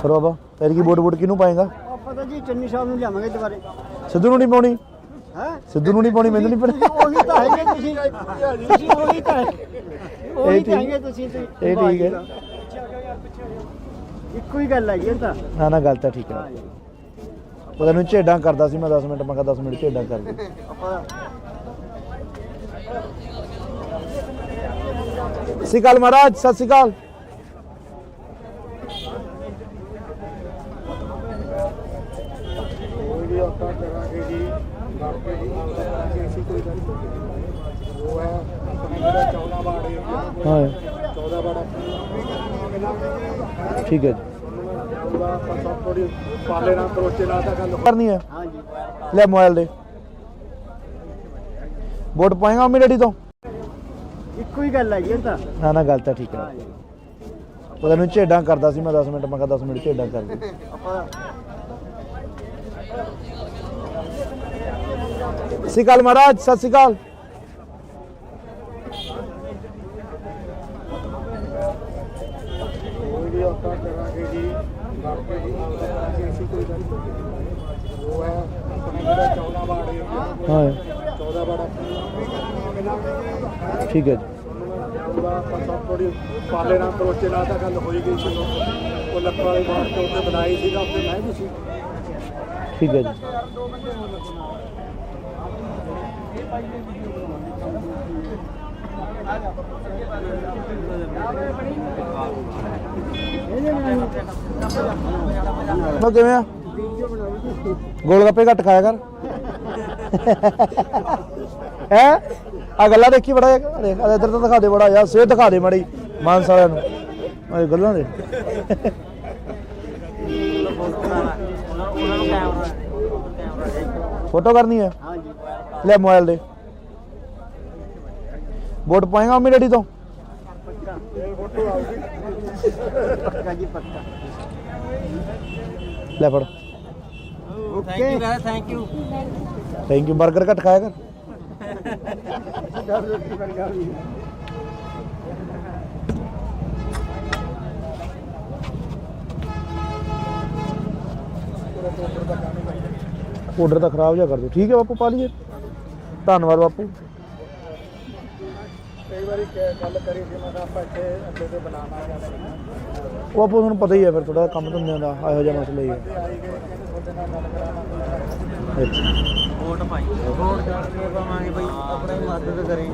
ਫਿਰ ਬਾਬਾ ਫਿਰ ਕੀ ਵੋਟ ਕਿਹਨੂੰ ਪਾਏਗਾ? ਆਪਾਂ ਤਾਂ ਜੀ ਚੰਨੀ ਸਾਹਿਬ ਨੂੰ ਲਿਆਵਾਂਗੇ ਦੁਬਾਰੇ। ਸਿੱਧੂ ਨੂੰ ਨਹੀਂ ਪਾਉਣੀ? ਹੈ ਸਿੱਧੂ ਨੂੰ ਨਹੀਂ ਪਾਉਣੀ, ਮੈਨੂੰ ਨਹੀਂ ਪਤਾ। ਉਹੀ ਤਾਂ ਹੈਗੇ ਤੁਸੀਂ ਉਹੀ ਤਾਂ ਉਹੀ ਤਾਂ ਹੈਗੇ ਤੁਸੀਂ ਤੇ ਇਹ ਠੀਕ ਹੈ। ਇੱਕੋ ਹੀ ਗੱਲ ਹੈਗੀ ਇਹ ਤਾਂ। ਨਾ ਨਾ, ਗੱਲ ਤਾਂ ਠੀਕ ਹੈ। ਪਤਾ ਨਹੀਂ ਝੇਡਾਂ ਕਰਦਾ ਸੀ ਮੈਂ 10 ਮਿੰਟ, ਮੈਂ ਕਿਹਾ 10 ਮਿੰਟ ਝੇਡਾਂ ਕਰ ਦੇ। ਆਪਾਂ ਸਤਿ ਸ਼੍ਰੀ ਅਕਾਲ ਮਹਾਰਾਜ, ਸਤਿ ਸ਼੍ਰੀ ਅਕਾਲ। ਕੋਈ ਵੀ ਆਪਾਂ ਕਰਾਂਗੇ ਜੀ ਬਾਕੀ ਜੀ ਕਰਾਂਗੇ ਅਸੀਂ ਕੋਈ ਗੱਲ ਨਹੀਂ। ਉਹ ਹੈ ਆਪਣੇ ਜਿਹੜਾ 14 ਵਾਰਡ ਏਰੀਆ ਹਾਂ 14 ਵਾਰਡ ਠੀਕ ਹੈ ਜੀ। ਉਹਦਾ ਆਪਾਂ ਸਭ ਥੋੜੀ ਪਾਲੇ ਨਾਲ ਕਰੋਚੇ ਨਾਲ ਤਾਂ ਗੱਲ ਕਰਨੀ ਹੈ, ਹਾਂ ਜੀ ਲੈ ਮੋਬਾਈਲ ਦੇ। ਵੋਟ ਪਾਏਗਾ ਮੰਮੀ ਡੈਡੀ ਤੋਂ? ਇੱਕੋ ਹੀ ਗੱਲ ਹੈਗੀ ਇਹ ਤਾਂ। ਨਾ ਨਾ, ਗੱਲ ਤਾਂ ਠੀਕ ਹੈ। ਪਤਾ ਨਹੀਂ ਝੇਡਾਂ ਕਰਦਾ ਸੀ ਮੈਂ 10 ਮਿੰਟ, ਮੈਂ ਕਿਹਾ 10 ਮਿੰਟ ਝੇਡਾਂ ਕਰ ਦੇ। ਆਪਾਂ ਸਤਿ ਸ਼੍ਰੀ ਅਕਾਲ ਮਹਾਰਾਜ, ਸਤਿ ਸ਼੍ਰੀ ਅਕਾਲ। ਕੋਈ ਵੀ ਆਪਾਂ ਕਰਾਂਗੇ ਜੀ ਬਾਕੀ ਜੀ ਕਰਾਂਗੇ ਅਸੀਂ ਕੋਈ ਗੱਲ ਨਹੀਂ। ਉਹ ਹੈ ਆਪਣੇ ਜਿਹੜਾ 14 ਵਾਰਡ ਏਰੀਆ ਹਾਂ 14 ਵਾਰਡ ਠੀਕ ਹੈ ਜੀ। ਉਹਦਾ ਆਪਾਂ ਸਭ ਥੋੜੀ ਪਾਲੇ ਨਾਲ ਕਰੋਚੇ ਨਾਲ ਤਾਂ ਗੱਲ ਹੋਈ ਗਈ ਸੀ। ਉਹ ਲੱਖਾਂ ਵਾਲੀ ਬਾਤ ਤੇ ਉੱਥੇ ਬਣਾਈ ਸੀਗਾ, ਉੱਥੇ ਮੈਂ ਵੀ ਸੀ। ਠੀਕ ਹੈ ਜੀ। ਮੈਂ ਕਿਵੇਂ ਆ? ਗੋਲ ਗੱਪੇ ਘੱਟ ਖਾਇਆ ਕਰ। ਹੈ ਆ ਗੱਲਾਂ ਦੇਖੀ ਬੜਾ ਇੱਧਰ ਤਾਂ ਦਿਖਾ ਦੇ ਬੜਾ ਯਾਰ, ਸਿਹਤ ਦਿਖਾ ਦੇ ਮਾੜੀ ਮਾਨਸ ਵਾਲਿਆਂ ਨੂੰ ਆ ਗੱਲਾਂ ਦੇ। ਫੋਟੋ ਕਰਨੀ ਹੈ, ਹਾਂ ਜੀ ਲੈ ਮੋਬਾਈਲ ਦੇ। ਵੋਟ ਪਾਏਗਾ ਮੰਮੀ ਡੈਡੀ ਤੋਂ? ਪੱਕਾ ਜੀ ਪੱਕਾ। ਲੈ ਫੜ। Okay thank you. Thank you. 버ਗਰ ਘੱਟ ਖਾਇਆ ਕਰ। ਆਰਡਰ ਤਾਂ ਖਰਾਬ ਜਿਹਾ ਕਰ ਦਿਓ। ਠੀਕ ਹੈ ਬਾਪੂ, ਪਾ ਲਈਏ। ਧੰਨਵਾਦ ਬਾਪੂ। ਕਈ ਵਾਰੀ ਗੱਲ ਕਰੀ ਸੀ ਮੈਂ ਕਿਹਾ ਆਪਾਂ ਇੱਥੇ ਅੱਡੇ ਤੇ ਬਣਾਵਾਂਗੇ। ਉਹ ਆਪੋ ਤੁਹਾਨੂੰ ਪਤਾ ਹੀ ਹੈ ਫਿਰ ਥੋੜਾ ਕੰਮ ਧੰਦਿਆਂ ਦਾ ਇਹੋ ਜਿਹਾ ਮਸਲਾ ਹੀ ਹੈ। ਆਈ ਗਏ ਕਹਿੰਦੇ ਤੁਹਾਡੇ ਨਾਲ ਗੱਲ ਕਰਾਵਾਂਗੇ। ਅੱਛਾ ਵੋਟ ਪਾਈ ਵੋਟ ਕਰਕੇ ਪਾਵਾਂਗੇ ਬਈ, ਆਪਣੀ ਮਦਦ ਕਰੀ।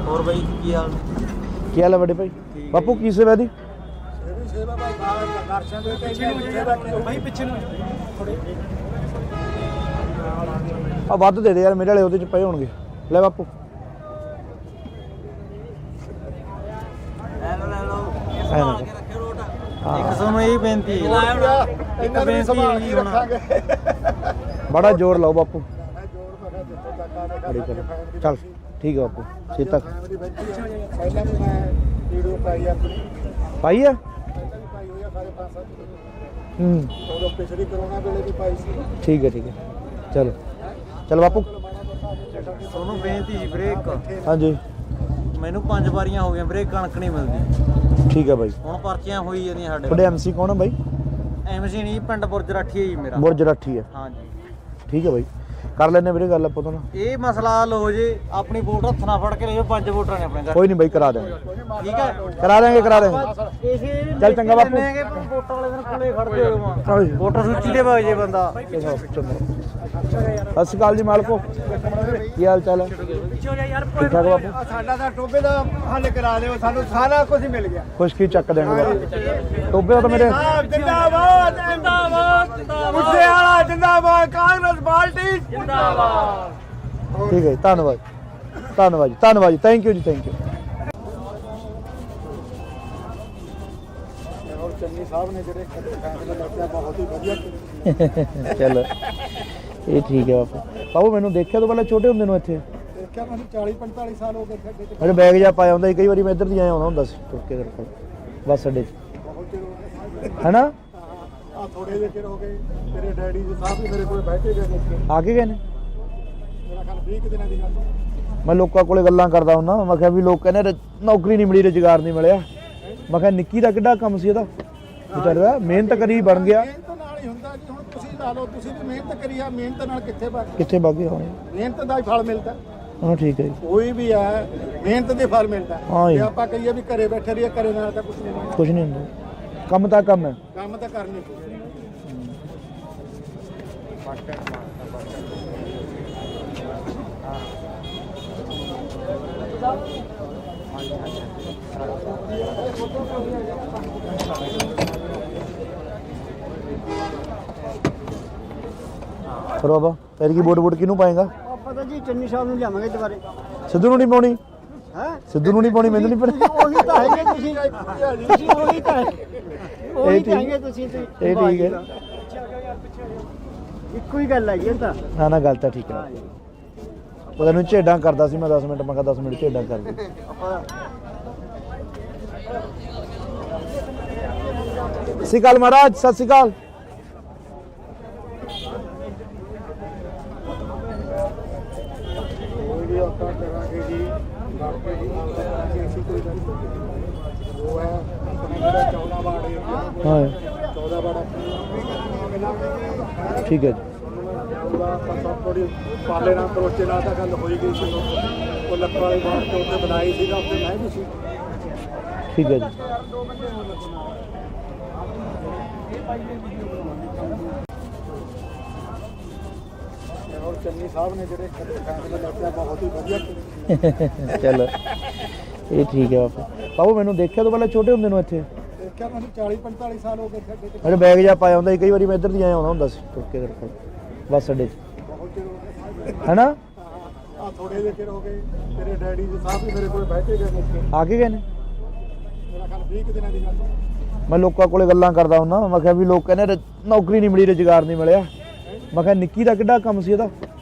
ਹੋਰ ਬਈ ਕੀ ਹਾਲ? ਕੀ ਹਾਲ ਹੈ ਵੱਡੇ ਭਾਈ? ਬਾਪੂ ਕੀ ਸੇਵਾ ਦੀ? ਇਹ ਵੀ ਸੇਵਾ ਭਾਈ ਦਰਸ਼ਨ ਦੇ ਪਿੱਛੇ ਨੂੰ ਭਾਈ ਪਿੱਛੇ ਨੂੰ ਆ ਵੱਧ ਦੇ ਦੇ ਯਾਰ, ਮੇਰੇ ਵਾਲੇ ਉਹਦੇ ਚ ਪਏ ਹੋਣਗੇ। ਲੈ ਬਾਪੂ। ਲੈ ਲਓ ਐਂ ਨਾ ਕੇ ਰੱਖਿਓ ਰੋਟ। ਹਾਂ। ਇੱਕ ਤੁਹਾਨੂੰ ਇਹ ਬੇਨਤੀ ਹੈ, ਇਹਨਾਂ ਨੂੰ ਸੰਭਾਲ ਕੇ ਰੱਖਾਂਗੇ। ਬੜਾ ਜ਼ੋਰ ਲਾਓ ਬਾਪੂ। ਮੈਂ ਜੋੜ ਮੈਂ ਜਿੱਥੋਂ ਤੱਕ ਆਵੇ ਬੜੀ ਕਰ ਚੱਲ ਠੀਕ ਹੈ ਬਾਪੂ। ਸੀਤਾ ਫੈਮਿਲੀ ਬੈਠੀ ਹੈ। ਪਹਿਲਾਂ ਵੀ ਮੈਂ ਵੀਡੀਓ ਪਾਈ ਆਪਣੀ, ਪਾਈ ਹੈ। ਪਹਿਲਾਂ ਵੀ ਪਾਈ ਹੋਈ ਆ ਸਾਰੇ 5-7 ਹੂੰ ਉਦੋਂ ਪਿਛਲੀ ਕਰੋਨਾ ਵੇਲੇ ਵੀ ਪਾਈ ਸੀ। ਠੀਕ ਹੈ ਠੀਕ ਹੈ। ਚਲੋ ਚਲ ਬਾਪੂ। ਤੁਹਾਨੂੰ ਬੇਨਤੀ ਜੀ ਬ੍ਰੇਕ। ਹਾਂਜੀ ਮੈਨੂੰ 5 ਵਾਰੀਆਂ ਹੋ ਗਈਆਂ ਬ੍ਰੇਕ, ਕਣਕ ਨਹੀਂ ਮਿਲਦੀ। ਠੀਕ ਹੈ ਬਾਈ। ਹੁਣ ਪਰਚੀਆਂ ਹੋਈ ਜਾਂਦੀਆਂ ਸਾਡੇ। ਤੁਹਾਡੇ ਐਮਸੀ ਕੌਣ ਹੈ ਬਾਈ? ਐਮਸੀ ਨਹੀਂ, ਪਿੰਡ ਬੁਰਜ ਰਾਠੀ ਹੈ ਜੀ ਮੇਰਾ। ਬੁਰਜ ਰਾਠੀ ਹੈ। ਹਾਂਜੀ ਠੀਕ ਹੈ ਬਾਈ, ਕਰ ਲੈਣੇ ਵੀਰੇ ਗੱਲ ਆਪਾਂ ਤਾਂ ਨਾ। ਇਹ ਮਸਲਾ ਹੱਲ ਹੋ ਜੇ, ਆਪਣੀ ਵੋਟ ਹੱਥ ਨਾਲ ਫੜ ਕੇ ਲੈ ਜਾਓ। 5 ਵੋਟਾਂ ਨੇ ਆਪਣੇ ਘਰ। ਕੋਈ ਨਹੀਂ ਬਾਈ, ਕਰਾ ਦੇਵਾਂਗੇ। ਠੀਕ ਹੈ, ਕਰਾ ਦੇਵਾਂਗੇ। ਇਸੇ ਚੱਲ ਚੰਗਾ ਬਾਪੂ। ਵੋਟਾਂ ਵਾਲੇ ਦਿਨ ਕੋਲੇ ਖੜਦੇ ਹੋ। ਚਲੋ ਜੀ। ਵੋਟਰ ਸੂਚੀ ਦੇ ਭਾਈ ਜੇ ਬੰਦਾ। ਚੰਗਾ। ਸਤਿ ਸ਼੍ਰੀ ਅਕਾਲ ਜੀ ਮਾਲਕੋ, ਕੀ ਹਾਲ ਚਾਲ ਹੈ? ਠੀਕ ਠਾਕ ਬਾਪੂ। ਸਾਡਾ ਤਾਂ ਟੋਬੇ ਦਾ ਹੱਲ ਕਰਾ ਦਿਓ, ਸਾਨੂੰ ਸਾਰਾ ਕੁਝ ਮਿਲ ਗਿਆ। ਕੁਛ ਕੀ ਚੱਕ ਦੇਣਗੇ ਬਾਪੂ। ਟੋਬੇ ਤਾਂ ਮੇਰੇ ਜਿੰਦਾਬਾਦ ਜਿੰਦਾਬਾਦ ਜਿੰਦਾਬਾਦ, ਮੁੱਸੇ ਵਾਲਾ ਜਿੰਦਾਬਾਦ, ਕਾਂਗਰਸ ਪਾਰਟੀ ਜਿੰਦਾਬਾਦ। ਠੀਕ ਹੈ ਜੀ, ਧੰਨਵਾਦ ਧੰਨਵਾਦ ਜੀ, ਧੰਨਵਾਦ ਜੀ, ਥੈਂਕ ਯੂ ਜੀ, ਥੈਂਕ ਯੂ। ਚੰਨੀ ਸਾਹਿਬ ਨੇ ਜਿਹੜੇ ਫੈਸਲੇ ਲਿਆ ਬਹੁਤ ਹੀ ਵਧੀਆ। ਚਲੋ ਇਹ ਠੀਕ ਹੈ ਬਾਪੂ। ਬਾਪੂ ਮੈਨੂੰ ਦੇਖਿਆ ਤੋਂ ਪਹਿਲਾਂ ਛੋਟੇ ਹੁੰਦੇ ਨੂੰ ਇੱਥੇ ਦੇਖਿਆ ਮੈਨੂੰ 40 45 ਸਾਲ ਹੋ ਗਏ ਖੱਡੇ ਤੇ ਅਰੇ ਬੈਗ ਜਾ ਪਾਇਆ ਹੁੰਦਾ ਸੀ, ਕਈ ਵਾਰੀ ਮੈਂ ਇੱਧਰ ਦੀ ਆਇਆ ਆਉਂਦਾ ਹੁੰਦਾ ਸੀ ਤੁਰ ਕੇ ਤੇਰੇ ਕੋਲ ਬੱਸ ਅੱਡੇ 'ਚ, ਬਹੁਤ ਚਿਰ ਹੋ ਗਏ ਹੈਨਾ? ਆ ਥੋੜੇ ਜਿਹੇ ਚਿਰ ਹੋ ਗਏ ਤੇਰੇ ਡੈਡੀ ਜੀ ਸਾਹਿਬ ਵੀ ਮੇਰੇ ਕੋਲ ਬੈਠੇ ਗਏ ਨੇ ਆ ਕੇ ਗਏ ਨੇ? ਮੇਰਾ ਖਿਆਲ 20 ਕੁ ਦਿਨਾਂ ਦੀ ਗੱਲ ਮੈਂ ਲੋਕਾਂ ਕੋਲੇ ਗੱਲਾਂ ਕਰਦਾ ਹੁੰਦਾ, ਮੈਂ ਕਿਹਾ ਵੀ ਲੋਕ ਕਹਿੰਦੇ ਨੌਕਰੀ ਨਹੀਂ ਮਿਲੀ, ਰੁਜ਼ਗਾਰ ਨਹੀਂ ਮਿਲਿਆ। ਮੈਂ ਕਿਹਾ ਨਿੱਕੀ ਦਾ ਕਿੱਡਾ ਕੰਮ ਸੀ ਇਹਦਾ, ਵਿਚਾਰੇ ਦਾ ਮਿਹਨਤ ਕਰੀ ਬਣ ਗਿਆ। ਮਿਹਨਤ ਨਾਲ ਹੀ ਹੁੰਦਾ ਜੀ। ਹੁਣ ਤੁਸੀਂ ਲਾ ਲਓ, ਤੁਸੀਂ ਵੀ ਮਿਹਨਤ ਕਰੀ ਆ, ਮਿਹਨਤ ਨਾਲ ਕਿੱਥੇ ਕਿੱਥੇ ਵਗ ਗਏ ਹੋਣੇ? ਮਿਹਨਤ ਦਾ ਹੀ ਫਲ ਮਿਲਦਾ। ਹਾਂ ਠੀਕ ਹੈ ਜੀ। ਕੋਈ ਵੀ ਹੈ ਮਿਹਨਤ ਦੇ ਫਲ ਮਿਲਦਾ। ਹਾਂ ਜੀ। ਜੇ ਆਪਾਂ ਕਹੀਏ ਵੀ ਘਰੇ ਬੈਠੇ ਰਹੀਏ, ਘਰੇ ਨਾਲ ਤਾਂ ਕੁਝ ਨਹੀਂ ਹੁੰਦਾ। ਕੁਝ ਨਹੀਂ ਹੁੰਦਾ, ਕੰਮ ਤਾਂ ਕੰਮ ਹੈ। ਕੰਮ ਤਾਂ ਕਰਨੀ ਪਊ। ਫਿਰ ਬਾਬਾ ਤੇਰੀ ਕੀ ਵੋਟ ਕਿਹਨੂੰ ਪਾਏਗਾ? ਪਤਾ ਜੀ ਚੰਨੀ ਸਾਹਿਬ ਨੂੰ ਲਿਆਵਾਂਗੇ ਦੁਬਾਰੇ। ਸਿੱਧੂ ਨੂੰ ਨਹੀਂ ਪਾਉਣੀ? ਹੈ ਸਿੱਧੂ ਨੂੰ ਨਹੀਂ ਪਾਉਣੀ, ਮੈਨੂੰ ਨਹੀਂ ਪਤਾ। ਉਹੀ ਤਾਂ ਹੈਗੇ ਤੁਸੀਂ ਉਹੀ ਤਾਂ ਹੈਗੇ ਤੁਸੀਂ ਇਹ ਠੀਕ ਹੈ। ਇੱਕੋ ਹੀ ਗੱਲ ਹੈ ਜੀ ਇਹ ਤਾਂ। ਨਾ ਗੱਲ ਤਾਂ ਠੀਕ ਹੈ। ਉਹਦਾ ਨੂੰ ਝੇਡਾਂ ਕਰਦਾ ਸੀ ਮੈਂ 10 ਮਿੰਟ, ਮੈਂ ਕਿਹਾ 10 ਮਿੰਟ ਝੇਡਾਂ ਕਰ ਦੇ। ਸਤਿ ਸ਼੍ਰੀ ਅਕਾਲ ਮਹਾਰਾਜ, ਸਤਿ ਸ਼੍ਰੀ ਅਕਾਲ। ਕੋਈ ਆਪਾਂ ਕਰਾਂਗੇ ਜੀ, ਬਾਕੀ ਜੀ ਕਰਾਂਗੇ ਅਸੀਂ ਕੋਈ ਗੱਲ ਨਹੀਂ। ਉਹ ਹੈ ਆਪਣੇ ਜਿਹੜਾ 14 ਵਾਰਡ ਏਰੀਆ, ਹਾਂ 14 ਵਾਰਡ ਠੀਕ ਹੈ ਜੀ। ਉਹਦਾ ਪਤਾ ਥੋੜੀ ਪਾਲੇ ਨਾਲ ਕਰੋਚੇ ਨਾਲ ਤਾਂ ਗੱਲ ਹੋਈ ਗਈ ਸੀ। ਉਹ ਲੱਖਾਂ ਵਾਲੀ ਬਾਤ ਤੇ ਉੱਥੇ ਬਣਾਈ ਸੀਗਾ, ਉੱਥੇ ਮੈਂ ਵੀ ਸੀ। ਠੀਕ ਹੈ ਜੀ। ਔਰ ਚੰਨੀ ਸਾਹਿਬ ਨੇ ਜਿਹੜੇ ਫੈਸਲੇ ਲਿਆ ਬਹੁਤ ਹੀ ਵਧੀਆ ਕੀਤੇ। ਚਲੋ ਇਹ ਠੀਕ ਹੈ ਬਾਪੂ। ਬਾਪੂ ਮੈਨੂੰ ਦੇਖਿਆ ਤੋਂ ਪਹਿਲਾਂ ਛੋਟੇ ਹੁੰਦੇ ਨੂੰ ਇੱਥੇ ਦੇਖਿਆ ਮੈਨੂੰ 40 45 ਸਾਲ ਹੋ ਗਏ ਖੱਡੇ ਤੇ ਅਰੇ ਬੈਗ ਜਾ ਪਾਇਆ ਹੁੰਦਾ ਸੀ, ਕਈ ਵਾਰੀ ਮੈਂ ਇੱਧਰ ਦੀ ਆਇਆ ਆਉਂਦਾ ਹੁੰਦਾ ਸੀ ਤੁਰ ਕੇ ਤੇਰੇ ਕੋਲ ਬੱਸ ਅੱਡੇ 'ਚ, ਬਹੁਤ ਚਿਰ ਹੋ ਗਏ ਹੈਨਾ? ਆ ਥੋੜੇ ਜਿਹੇ ਚਿਰ ਹੋ ਗਏ ਤੇਰੇ ਡੈਡੀ ਜੀ ਸਾਹਿਬ ਵੀ ਮੇਰੇ ਕੋਲ ਬੈਠੇ ਗਏ ਨੇ ਆ ਕੇ ਗਏ ਨੇ? ਮੇਰਾ ਖਿਆਲ 20 ਕੁ ਦਿਨਾਂ ਦੀ ਗੱਲ ਮੈਂ ਲੋਕਾਂ ਕੋਲੇ ਗੱਲਾਂ ਕਰਦਾ ਹੁੰਦਾ, ਮੈਂ ਕਿਹਾ ਵੀ ਲੋਕ ਕਹਿੰਦੇ ਨੌਕਰੀ ਨਹੀਂ ਮਿਲੀ, ਰੁਜ਼ਗਾਰ ਨਹੀਂ ਮਿਲਿਆ। ਮੈਂ ਕਿਹਾ ਨਿੱਕੀ ਦਾ ਕਿੱਡਾ ਕੰਮ ਸੀ ਇਹਦਾ,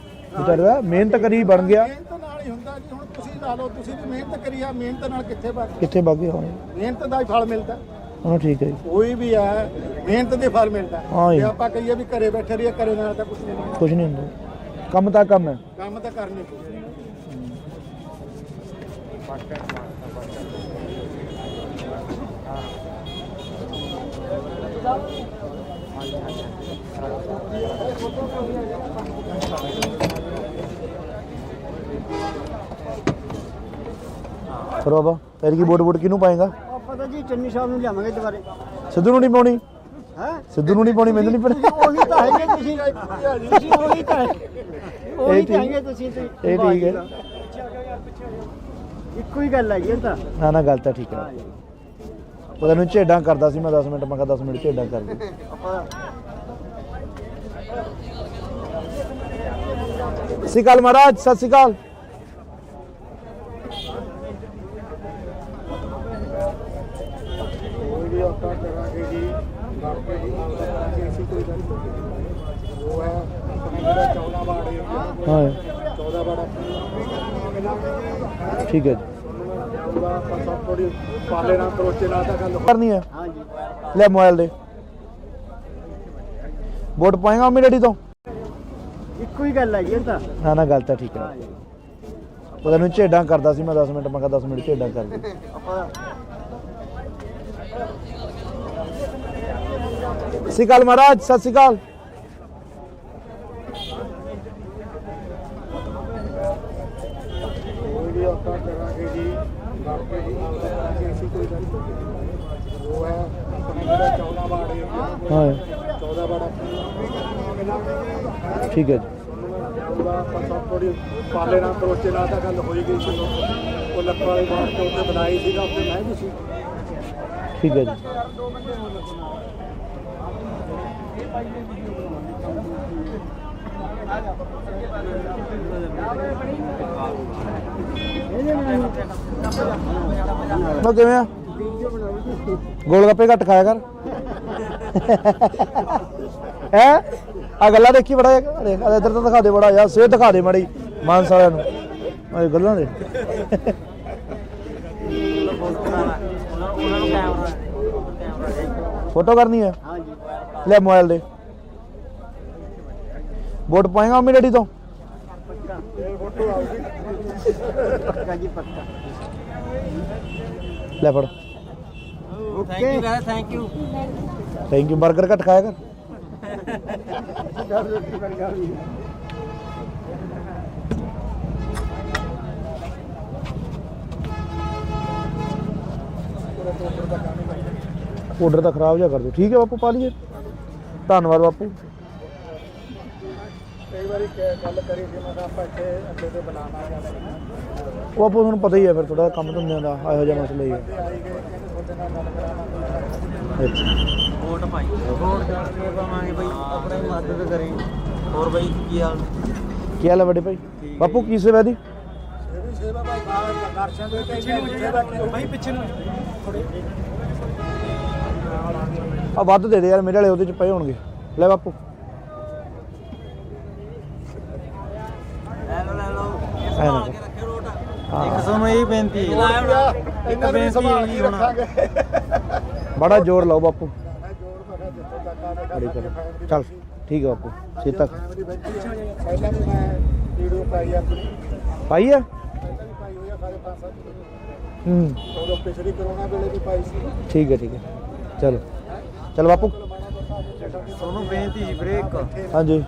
ਵਿਚਾਰੇ ਦਾ ਮਿਹਨਤ ਕਰੀ ਬਣ ਗਿਆ। ਮਿਹਨਤ ਨਾਲ ਹੀ ਹੁੰਦਾ ਜੀ। ਹੁਣ ਤੁਸੀਂ ਲਾ ਲਓ, ਤੁਸੀਂ ਵੀ ਮਿਹਨਤ ਕਰੀ ਆ, ਮਿਹਨਤ ਨਾਲ ਕਿੱਥੇ ਵਗ ਗਏ ਹੋਣੇ? ਮਿਹਨਤ ਦਾ ਹੀ ਫਲ ਮਿਲਦਾ। ਹਾਂ ਠੀਕ ਹੈ ਜੀ। ਕੋਈ ਵੀ ਹੈ ਮਿਹਨਤ ਦੇ ਫਲ ਮਿਲਦਾ। ਹਾਂ ਜੀ। ਜੇ ਆਪਾਂ ਕਹੀਏ ਵੀ ਘਰੇ ਬੈਠੇ ਰਹੀਏ, ਘਰੇ ਨਾਲ ਤਾਂ ਕੁਝ ਨਹੀਂ ਹੁੰਦਾ। ਕੁਝ ਨਹੀਂ ਹੁੰਦਾ, ਕੰਮ ਤਾਂ ਕੰਮ ਹੈ। ਕੰਮ ਤਾਂ ਕਰਨੀ ਪਊ। ਫਿਰ ਬਾਬਾ ਤੇਰੀ ਕੀ ਵੋਟ ਕਿਹਨੂੰ ਪਾਏਗਾ? ਪਤਾ ਜੀ ਚੰਨੀ ਸਾਹਿਬ ਨੂੰ ਲਿਆਵਾਂਗੇ ਦੁਬਾਰੇ। ਸਿੱਧੂ ਨੂੰ ਨਹੀਂ ਪਾਉਣੀ? ਹੈ ਸਿੱਧੂ ਨੂੰ ਨਹੀਂ ਪਾਉਣੀ, ਮੈਨੂੰ ਨਹੀਂ ਪਤਾ। ਉਹੀ ਤਾਂ ਹੈਗੇ ਤੁਸੀਂ ਉਹੀ ਤਾਂ ਹੈਗੇ ਤੁਸੀਂ ਇਹ ਠੀਕ ਹੈ। ਇੱਕੋ ਹੀ ਗੱਲ ਹੈ ਜੀ ਇਹ ਤਾਂ। ਨਾ ਗੱਲ ਤਾਂ ਠੀਕ ਹੈ। ਉਹਦਾ ਨੂੰ ਝੇਡਾਂ ਕਰਦਾ ਸੀ ਮੈਂ 10 ਮਿੰਟ, ਮੈਂ ਕਿਹਾ 10 ਮਿੰਟ ਝੇਡਾਂ ਕਰ ਦੇ। ਸਤਿ ਸ਼੍ਰੀ ਅਕਾਲ ਮਹਾਰਾਜ, ਸਤਿ ਸ਼੍ਰੀ ਅਕਾਲ। ਕੋਈ ਵੀ ਆਪਾਂ ਕਰਾਂਗੇ ਜੀ, ਬਾਕੀ ਜੀ ਕਰਾਂਗੇ ਅਸੀਂ ਕੋਈ ਗੱਲ ਨਹੀਂ। ਉਹ ਹੈ ਆਪਣੇ ਜਿਹੜਾ 14 ਵਾਰਡ ਏਰੀਆ, ਹਾਂ 14 ਵਾਰਡ ਠੀਕ ਹੈ ਜੀ। ਉਹਦਾ ਪਤਾ ਥੋੜੀ ਪਾਲੇ ਨਾਲ ਕਰੋਚੇ ਨਾਲ ਤਾਂ ਗੱਲ ਕਰਨੀ ਹੈ? ਹਾਂ ਜੀ। ਲੈ ਮੋਬਾਈਲ ਦੇ। ਵੋਟ ਪਾਏਗਾ ਮੰਮੀ ਡੈਡੀ ਤੋਂ? ਇੱਕੋ ਹੀ ਗੱਲ ਹੈ ਜੀ ਇਹ ਤਾਂ। ਨਾ ਗੱਲ ਤਾਂ ਠੀਕ ਹੈ। ਉਹਦਾ ਨੂੰ ਝੇਡਾਂ ਕਰਦਾ ਸੀ ਮੈਂ 10 ਮਿੰਟ, ਮੈਂ ਕਿਹਾ 10 ਮਿੰਟ ਝੇਡਾਂ ਕਰ ਦੇ। ਸਤਿ ਸ਼੍ਰੀ ਅਕਾਲ ਮਹਾਰਾਜ, ਸਤਿ ਸ਼੍ਰੀ ਅਕਾਲ। ਕੋਈ ਵੀ ਆਪਾਂ ਕਰਾਂਗੇ ਜੀ, ਬਾਕੀ ਜੀ ਕਰਾਂਗੇ ਅਸੀਂ ਕੋਈ ਗੱਲ ਨਹੀਂ। ਉਹ ਹੈ ਆਪਣੇ ਜਿਹੜਾ 14 ਵਾਰਡ ਏਰੀਆ, ਹਾਂ 14 ਵਾਰਡ ਠੀਕ ਹੈ ਜੀ। ਉਹਦਾ ਪਤਾ ਥੋੜੀ ਪਾਲੇ ਨਾਲ ਕਰੋਚੇ ਨਾਲ ਤਾਂ ਗੱਲ ਹੋਈ ਗਈ ਸੀ। ਉਹ ਲੱਖਾਂ ਵਾਲੀ ਬਾਤ ਤੇ ਉੱਥੇ ਬਣਾਈ ਸੀਗਾ, ਉੱਥੇ ਮੈਂ ਵੀ ਸੀ। ਠੀਕ ਹੈ ਜੀ। ਮੈਂ ਕਿਵੇਂ ਆ? ਗੋਲ ਗੱਪੇ ਘੱਟ ਖਾਇਆ ਕਰ। ਹੈ ਆ ਗੱਲਾਂ ਦੇਖੀ ਬੜਾ ਦੇਖ ਇੱਧਰ ਤਾਂ ਦਿਖਾ ਦੇ ਬੜਾ ਯਾਰ ਸਿਰ ਦਿਖਾ ਦੇ ਮੜੀ ਮਾਨਸ ਵਾਲਿਆਂ ਨੂੰ ਆ ਗੱਲਾਂ ਦੇ ਫੋਟੋ ਕਰਨੀ ਹੈ ਲੈ ਮੋਬਾਈਲ ਦੇ ਵੋਟ ਪਾਏਗਾ ਮੰਮੀ ਡੈਡੀ ਤੋਂ ਲੈ ਫੜ thank you thank you burger ਘੱਟ ਖਾਇਆ ਕਰ ਆਰਡਰ ਤਾਂ ਖਰਾਬ ਜਾ ਕਰ ਦਿਓ ਠੀਕ ਹੈ ਬਾਪੂ ਪਾ ਲਈਏ ਧੰਨਵਾਦ ਬਾਪੂ ਕਈ ਵਾਰੀ ਗੱਲ ਕਰੀ ਸੀ ਮੈਂ ਕਿਹਾ ਆਪਾਂ ਇੱਥੇ ਅੱਗੇ ਤੇ ਬਣਾਉਣਾ ਜਾਂ ਉਹ ਆਪੋ ਤੁਹਾਨੂੰ ਪਤਾ ਹੀ ਹੈ ਫਿਰ ਥੋੜਾ ਕੰਮ ਧੰਦਿਆਂ ਦਾ ਇਹੋ ਜਿਹਾ ਮਸਲਾ ਹੀ ਹੈ ਆਈ ਗਏ ਕਹਿੰਦੇ ਤੁਹਾਡੇ ਨਾਲ ਗੱਲ ਕਰਾਉਣਾ ਅੱਛਾ ਵੋਟ ਪਾਈ ਵੋਟ ਕਰਕੇ ਪਾਵਾਂਗੇ ਬਈ ਆਪਣੀ ਮਦਦ ਕਰੀ ਹੋਰ ਬਈ ਕੀ ਹਾਲ ਕੀ ਹਾਲ ਹੈ ਵੱਡੇ ਭਾਈ ਬਾਪੂ ਕੀ ਸੇਵਾ ਦੀ ਇਹ ਵੀ ਸੇਵਾ ਭਾਈ ਦਰਸ਼ਨ ਦੇ ਕੇ ਸੇਵਾ ਕੀ ਭਾਈ ਪਿੱਛੇ ਨੂੰ ਆ ਵੱਧ ਦੇ ਦੇ ਯਾਰ ਮੇਰੇ ਵਾਲੇ ਉਹਦੇ ਚ ਪਏ ਹੋਣਗੇ ਲੈ ਬਾਪੂ ਲੈ ਲਓ ਐ ਨਾ ਕੇ ਰੱਖਿਓ ਰੋਟ ਹਾਂ। ਇੱਕ ਤੁਹਾਨੂੰ ਇਹ ਬੇਨਤੀ ਹੈ ਇਹਨਾਂ ਨੂੰ ਸੰਭਾਲ ਕੇ ਰੱਖਾਂਗੇ ਬੜਾ ਜ਼ੋਰ ਲਾਓ ਬਾਪੂ ਮੈਂ ਜੋੜ ਪਕਾ ਜਿੱਥੋਂ ਤੱਕ ਆਵੇ ਬੜੀ ਗੱਲ ਚੱਲ ਠੀਕ ਹੈ ਬਾਪੂ ਛੇ ਤੱਕ ਫੈਮਿਲੀ ਬੈਠੀ ਹੈ ਪਹਿਲਾਂ ਵੀ ਮੈਂ ਵੀਡੀਓ ਪਾਈ ਆਪਣੀ ਪਾਈ ਆ ਪਹਿਲਾਂ ਵੀ ਪਾਈ ਹੋਈ ਆ ਸਾਰੇ 5-7 ਹੂੰ ਉਦੋਂ ਪਿਛਲੀ ਕਰੋਨਾ ਵੇਲੇ ਵੀ ਪਾਈ ਸੀ ਠੀਕ ਹੈ ਚਲੋ ਚਲ ਬਾਪੂ ਤੁਹਾਨੂੰ ਬੇਨਤੀ ਜੀ ਵੀਰੇ ਇੱਕ ਹਾਂਜੀ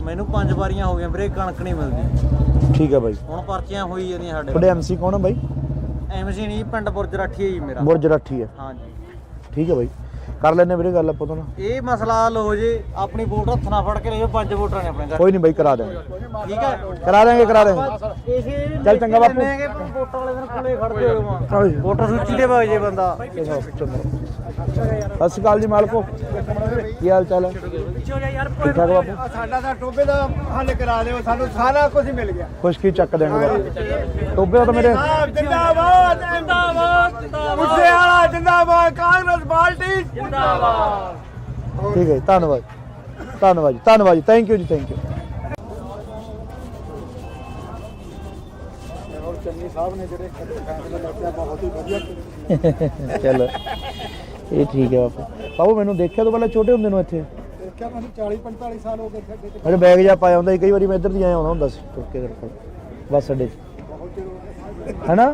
ਮੈਨੂੰ 5 ਵਾਰੀਆਂ ਹੋ ਗਈਆਂ ਵੀਰੇ ਕਣਕ ਨਹੀਂ ਮਿਲਦੀ ਠੀਕ ਹੈ ਬਾਈ ਹੁਣ ਪਰਚੀਆਂ ਹੋਈ ਜਾਂਦੀਆਂ ਸਾਡੇ ਤੁਹਾਡੇ ਐਮਸੀ ਕੌਣ ਹੈ ਬਾਈ ਐਮਸੀ ਨਹੀਂ ਪਿੰਡ ਬੁਰਜ ਰਾਠੀ ਹੈ ਜੀ ਮੇਰਾ ਬੁਰਜ ਰਾਠੀ ਹੈ ਹਾਂਜੀ ਠੀਕ ਹੈ ਬਾਈ ਕਰ ਲੈਣੇ ਵੀਰੇ ਗੱਲ ਆਪਾਂ ਤੋਂ ਨਾ ਇਹ ਮਸਲਾ ਹੱਲ ਹੋ ਜੇ ਆਪਣੀ ਵੋਟ ਹੱਥ ਨਾਲ ਫੜ ਕੇ ਲਿਓ 5 ਵੋਟਾਂ ਨੇ ਆਪਣੇ ਘਰ ਕੋਈ ਨਹੀਂ ਬਾਈ ਕਰਾ ਦੇਵਾਂਗੇ ਠੀਕ ਹੈ ਕਰਾ ਦਾਂਗੇ ਇਸੇ ਚੱਲ ਚੰਗਾ ਬਾਪੂ। ਵੋਟਾਂ ਵਾਲੇ ਦਿਨ ਕੋਲੇ ਖੜਦੇ ਹੋ ਚੱਲ ਜੀ। ਵੋਟਰ ਸੂਚੀ ਦੇ ਵਗ ਜੇ ਬੰਦਾ ਸਤਿ ਸ਼੍ਰੀ ਅਕਾਲ ਜੀ ਮਾਲਕੋ ਕੀ ਹਾਲ ਚਾਲ ਹੈ ਠੀਕ ਠਾਕ ਬਾਪੂ ਸਾਡਾ ਤਾਂ ਟੋਬੇ ਦਾ ਹੱਲ ਕਰਾ ਦਿਓ ਸਾਨੂੰ ਸਾਰਾ ਕੁਝ ਮਿਲ ਗਿਆ ਖੁਸ਼ਕੀ ਚੱਕ ਦੇਣਗੇ ਬਾਪੂ ਟੋਬੇ ਤਾਂ ਮੇਰੇ ਜਿੰਦਾਬਾਦ ਜਿੰਦਾਬਾਦ ਮੁੱਸੇ ਵਾਲਾ ਜਿੰਦਾਬਾਦ ਕਾਂਗਰਸ ਪਾਰਟੀ ਜਿੰਦਾਬਾਦ ਠੀਕ ਹੈ ਜੀ, ਧੰਨਵਾਦ ਧੰਨਵਾਦ ਜੀ ਥੈਂਕ ਯੂ ਜੀ ਥੈਂਕ ਯੂ ਔਰ ਚੰਨੀ ਸਾਹਿਬ ਨੇ ਜਿਹੜੇ ਫੈਸਲੇ ਲਿਆ ਬਹੁਤ ਹੀ ਵਧੀਆ ਕੀਤੇ ਚਲੋ ਇਹ ਠੀਕ ਹੈ ਬਾਪੂ ਮੈਨੂੰ ਦੇਖਿਆ ਤੋਂ ਪਹਿਲਾਂ ਛੋਟੇ ਹੁੰਦੇ ਨੂੰ ਇੱਥੇ ਦੇਖਿਆ ਮੈਨੂੰ 40-45 ਸਾਲ ਹੋ ਗਏ ਖੱਡੇ ਤੇ ਮੇਰੇ ਬੈਗ ਜਾ ਪਾਇਆ ਹੁੰਦਾ ਸੀ ਕਈ ਵਾਰੀ ਮੈਂ ਇੱਧਰ ਦੀ ਆਇਆ ਆਉਂਦਾ ਹੁੰਦਾ ਸੀ ਤੁਰ ਕੇ ਤੇਰੇ ਕੋਲ ਬੱਸ ਅੱਡੇ 'ਚ ਬਹੁਤ ਚਿਰ ਹੋ ਗਏ ਹੈਨਾ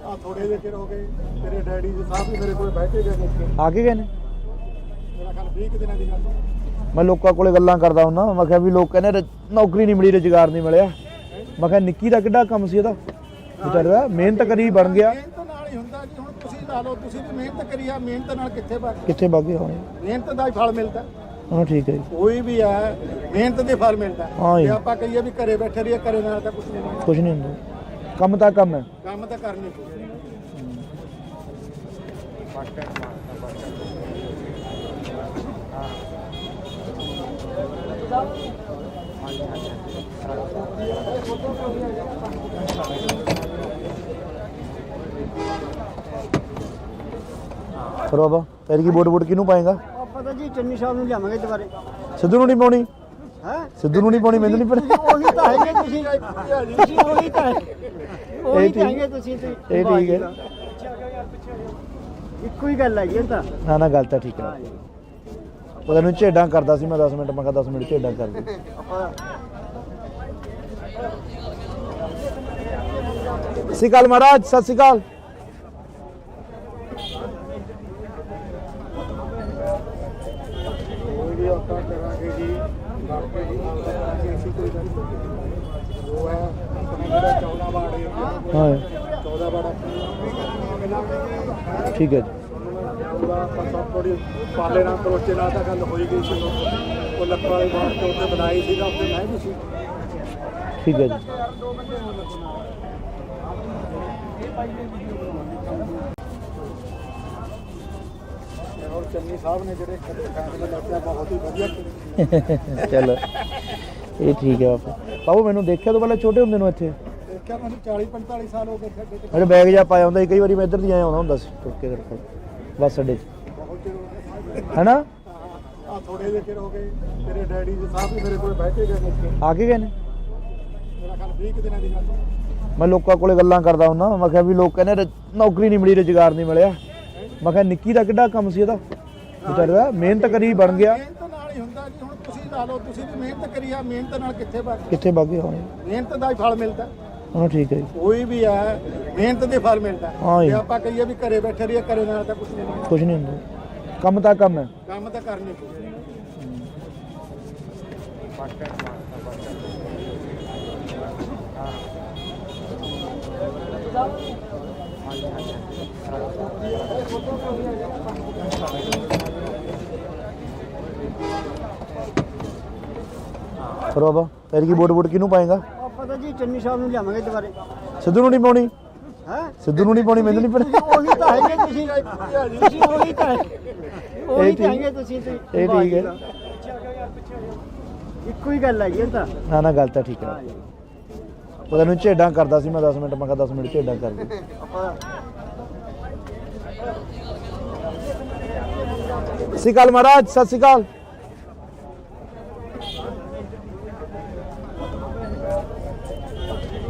ਆ ਥੋੜੇ ਜਿਹੇ ਚਿਰ ਹੋ ਗਏ ਤੇਰੇ ਡੈਡੀ ਜੀ ਸਾਹਿਬ ਵੀ ਮੇਰੇ ਕੋਲ ਬੈਠੇ ਗਏ ਨੇ ਆ ਕੇ ਗਏ ਨੇ ਮੇਰਾ ਖਿਆਲ 20 ਦਿਨਾਂ ਦੀ ਗੱਲ ਮੈਂ ਲੋਕਾਂ ਕੋਲੇ ਗੱਲਾਂ ਕਰਦਾ ਹੁੰਦਾ ਮੈਂ ਕਿਹਾ ਵੀ ਲੋਕ ਕਹਿੰਦੇ ਨੌਕਰੀ ਨਹੀਂ ਮਿਲੀ ਰੁਜ਼ਗਾਰ ਨਹੀਂ ਮਿਲਿਆ ਮੈਂ ਕਿਹਾ ਨਿੱਕੀ ਦਾ ਕਿੱਡਾ ਕੰਮ ਸੀ ਇਹਦਾ ਵਿਚਾਰਾ ਮਿਹਨਤ ਕਰੀ ਬਣ ਗਿਆ ਮਿਹਨਤ ਨਾਲ ਹੀ ਹੁੰਦਾ ਜੀ ਹੁਣ ਤੁਸੀਂ ਲਾ ਲਓ ਤੁਸੀਂ ਵੀ ਮਿਹਨਤ ਕਰੀ ਆ ਮਿਹਨਤ ਨਾਲ ਕਿੱਥੇ ਬਣ ਕਿੱਥੇ ਬਾਗੇ ਹੋਣੇ ਮਿਹਨਤ ਦਾ ਹੀ ਫਲ ਮਿਲਦਾ ਹਾਂ ਠੀਕ ਹੈ ਜੀ ਕੋਈ ਵੀ ਹੈ ਮਿਹਨਤ ਦੇ ਫਲ ਮਿਲਦਾ ਹਾਂ ਜੀ। ਜੇ ਆਪਾਂ ਕਹੀਏ ਵੀ ਘਰੇ ਬੈਠੇ ਰਹੀਏ ਘਰੇ ਨਾਲ ਤਾਂ ਕੁਝ ਨਹੀਂ ਮਿਲਦਾ ਕੁਝ ਨਹੀਂ ਹੁੰਦਾ ਕੰਮ ਤਾਂ ਕੰਮ ਹੈ ਕੰਮ ਤਾਂ ਕਰਨੀ ਪਊ ਫਿਰ ਬਾਬਾ ਫਿਰ ਕੀ ਵੋਟ ਕਿਹਨੂੰ ਪਾਏਗਾ ਆਪਾਂ ਤਾਂ ਜੀ ਚੰਨੀ ਸਾਹਿਬ ਨੂੰ ਲਿਆਵਾਂਗੇ ਦੁਬਾਰੇ ਸਿੱਧੂ ਨੂੰ ਨਹੀਂ ਪਾਉਣੀ ਹੈ ਸਿੱਧੂ ਨੂੰ ਨਹੀਂ ਪਾਉਣੀ ਮੈਨੂੰ ਨਹੀਂ ਪਤਾ ਉਹੀ ਤਾਂ ਹੈਗੇ ਤੁਸੀਂ ਉਹੀ ਤਾਂ ਉਹੀ ਤਾਂ ਹੈਗੇ ਤੁਸੀਂ ਇਹ ਠੀਕ ਹੈ ਇੱਕੋ ਹੀ ਗੱਲ ਹੈਗੀ ਤਾਂ ਨਾ ਗੱਲ ਤਾਂ ਠੀਕ ਹੈ ਉਹ ਤੈਨੂੰ ਝੇਡਾਂ ਕਰਦਾ ਸੀ ਮੈਂ 10 ਮਿੰਟ ਮੈਂ ਕਿਹਾ 10 ਮਿੰਟ ਝੇਡਾਂ ਕਰ ਦੇ ਸਤਿ ਸ਼੍ਰੀ ਅਕਾਲ ਮਹਾਰਾਜ ਸਤਿ ਸ਼੍ਰੀ ਅਕਾਲ ਵੀ ਆਪਾਂ ਕਰਾਂਗੇ ਜੀ ਕਰਕੇ ਜੀ ਕਰਾਂਗੇ ਅਸੀਂ ਕੋਈ ਗੱਲ ਨਹੀਂ ਉਹ ਹੈ ਆਪਣਾ ਜਿਹੜਾ 14 ਵਾਰਡ ਹੈ ਹਾਂ 14 ਵਾਰਡ ਠੀਕ ਹੈ ਜੀ ਉਹਦਾ ਆਪਾਂ ਸਭ ਥੋੜੀ ਪਾਲੇ ਨਾਲ ਕਰੋਚੇ ਨਾਲ ਤਾਂ ਗੱਲ ਹੋਈ ਗਈ ਸੀ ਉਹ ਲੱਖਾਂ ਵਾਲੀ ਬਾਤ ਤੋਂ ਉੱਤੇ ਬਣਾਈ ਸੀ ਤਾਂ ਉੱਤੇ ਮੈਂ ਵੀ ਸੀ ਠੀਕ ਹੈ ਜੀ ਔਰ ਚੰਨੀ ਸਾਹਿਬ ਨੇ ਜਿਹੜੇ ਫੈਸਲੇ ਲਿਆ ਬਹੁਤ ਹੀ ਵਧੀਆ ਕੀਤੇ ਚਲੋ ਇਹ ਠੀਕ ਹੈ ਬਾਪੂ ਮੈਨੂੰ ਦੇਖਿਆ ਤੋਂ ਪਹਿਲਾਂ ਛੋਟੇ ਹੁੰਦੇ ਨੂੰ ਇੱਥੇ ਦੇਖਿਆ ਮੈਨੂੰ 40-45 ਸਾਲ ਹੋ ਗਏ ਖੱਡੇ ਤੇ ਮੇਰੇ ਬੈਗ ਜਾ ਪਾਇਆ ਹੁੰਦਾ ਸੀ ਕਈ ਵਾਰੀ ਮੈਂ ਇੱਧਰ ਦੀ ਆਇਆ ਆਉਂਦਾ ਹੁੰਦਾ ਸੀ ਤੁਰ ਕੇ ਤੇਰੇ ਕੋਲ ਬੱਸ ਅੱਡੇ 'ਚ ਬਹੁਤ ਚਿਰ ਹੋ ਗਏ ਹੈਨਾ ਆ ਆ ਥੋੜੇ ਜਿਹੇ ਚਿਰ ਹੋ ਗਏ ਤੇਰੇ ਡੈਡੀ ਜੀ ਸਾਹਿਬ ਵੀ ਮੇਰੇ ਕੋਲ ਬਹਿ ਕੇ ਗਏ ਨੇ ਆ ਕੇ ਗਏ ਨੇ? ਮੇਰਾ ਖਿਆਲ 20 ਕੁ ਦਿਨਾਂ ਦੀ ਗੱਲ ਹੈ। ਮੈਂ ਲੋਕਾਂ ਕੋਲੇ ਗੱਲਾਂ ਕਰਦਾ ਹੁੰਦਾ, ਮੈਂ ਕਿਹਾ ਵੀ ਲੋਕ ਕਹਿੰਦੇ ਨੌਕਰੀ ਨਹੀਂ ਮਿਲੀ, ਰੁਜ਼ਗਾਰ ਨਹੀਂ ਮਿਲਿਆ। ਮੈਂ ਕਿਹਾ ਨਿੱਕੀ ਦਾ ਕਿੱਡਾ ਕੰਮ ਸੀ ਇਹਦਾ, ਵਿਚਾਰੇ ਦਾ ਮਿਹਨਤ ਕਰੀ ਬਣ ਗਿਆ। ਮਿਹਨਤ ਨਾਲ ਹੀ ਹੁੰਦਾ ਜੀ। ਹੁਣ ਤੁਸੀਂ ਲਾ ਲਓ, ਤੁਸੀਂ ਵੀ ਮਿਹਨਤ ਕਰੀ ਆ, ਮਿਹਨਤ ਨਾਲ ਕਿੱਥੇ ਕਿੱਥੇ ਵਗ ਗਏ ਹੋਣੇ। ਮਿਹਨਤ ਦਾ ਹੀ ਫਲ ਮਿਲਦਾ। ਹਾਂ ਠੀਕ ਹੈ ਜੀ। ਕੋਈ ਵੀ ਹੈ ਮਿਹਨਤ ਦੇ ਫਲ ਮਿਲਦਾ। ਹਾਂ ਜੀ। ਜੇ ਆਪਾਂ ਕਹੀਏ ਵੀ ਘਰੇ ਬੈਠੇ ਰਹੀਏ, ਘਰੇ ਨਾਲ ਤਾਂ ਕੁਝ ਨਹੀਂ। ਕੁਝ ਨਹੀਂ ਹੁੰਦਾ, ਕੰਮ ਤਾਂ ਕੰਮ ਹੈ। ਕੰਮ ਤਾਂ ਕਰਨੀ ਪਊ। ਫਿਰ ਬਾਬਾ ਤੇਰੀ ਕੀ ਵੋਟ ਕਿਹਨੂੰ ਪਾਏਗਾ? ਪਤਾ ਜੀ ਚੰਨੀ ਸਾਹਿਬ ਨੂੰ ਲਿਆਵਾਂਗੇ ਦੁਬਾਰੇ। ਸਿੱਧੂ ਨੂੰ ਨਹੀਂ ਪਾਉਣੀ? ਹੈ ਸਿੱਧੂ ਨੂੰ ਨਹੀਂ ਪਾਉਣੀ, ਮੈਨੂੰ ਨਹੀਂ ਪਤਾ। ਉਹੀ ਤਾਂ ਹੈਗੇ ਤੁਸੀਂ ਉਹੀ ਤਾਂ ਉਹੀ ਤਾਂ ਹੈਗੇ ਤੁਸੀਂ ਤੇ ਇਹ ਠੀਕ ਹੈ। ਇੱਕੋ ਹੀ ਗੱਲ ਹੈ ਜੀ ਇਹ ਤਾਂ। ਨਾ ਨਾ ਗੱਲ ਤਾਂ ਠੀਕ ਹੈ। ਉਹ ਤੈਨੂੰ ਝੇਡਾਂ ਕਰਦਾ ਸੀ ਮੈਂ 10 ਮਿੰਟ, ਮੈਂ ਕਿਹਾ 10 ਮਿੰਟ ਝੇਡਾਂ ਕਰ ਦੇ। ਸਤਿ ਸ਼੍ਰੀ ਅਕਾਲ ਮਹਾਰਾਜ, ਸਤਿ ਸ਼੍ਰੀ ਅਕਾਲ।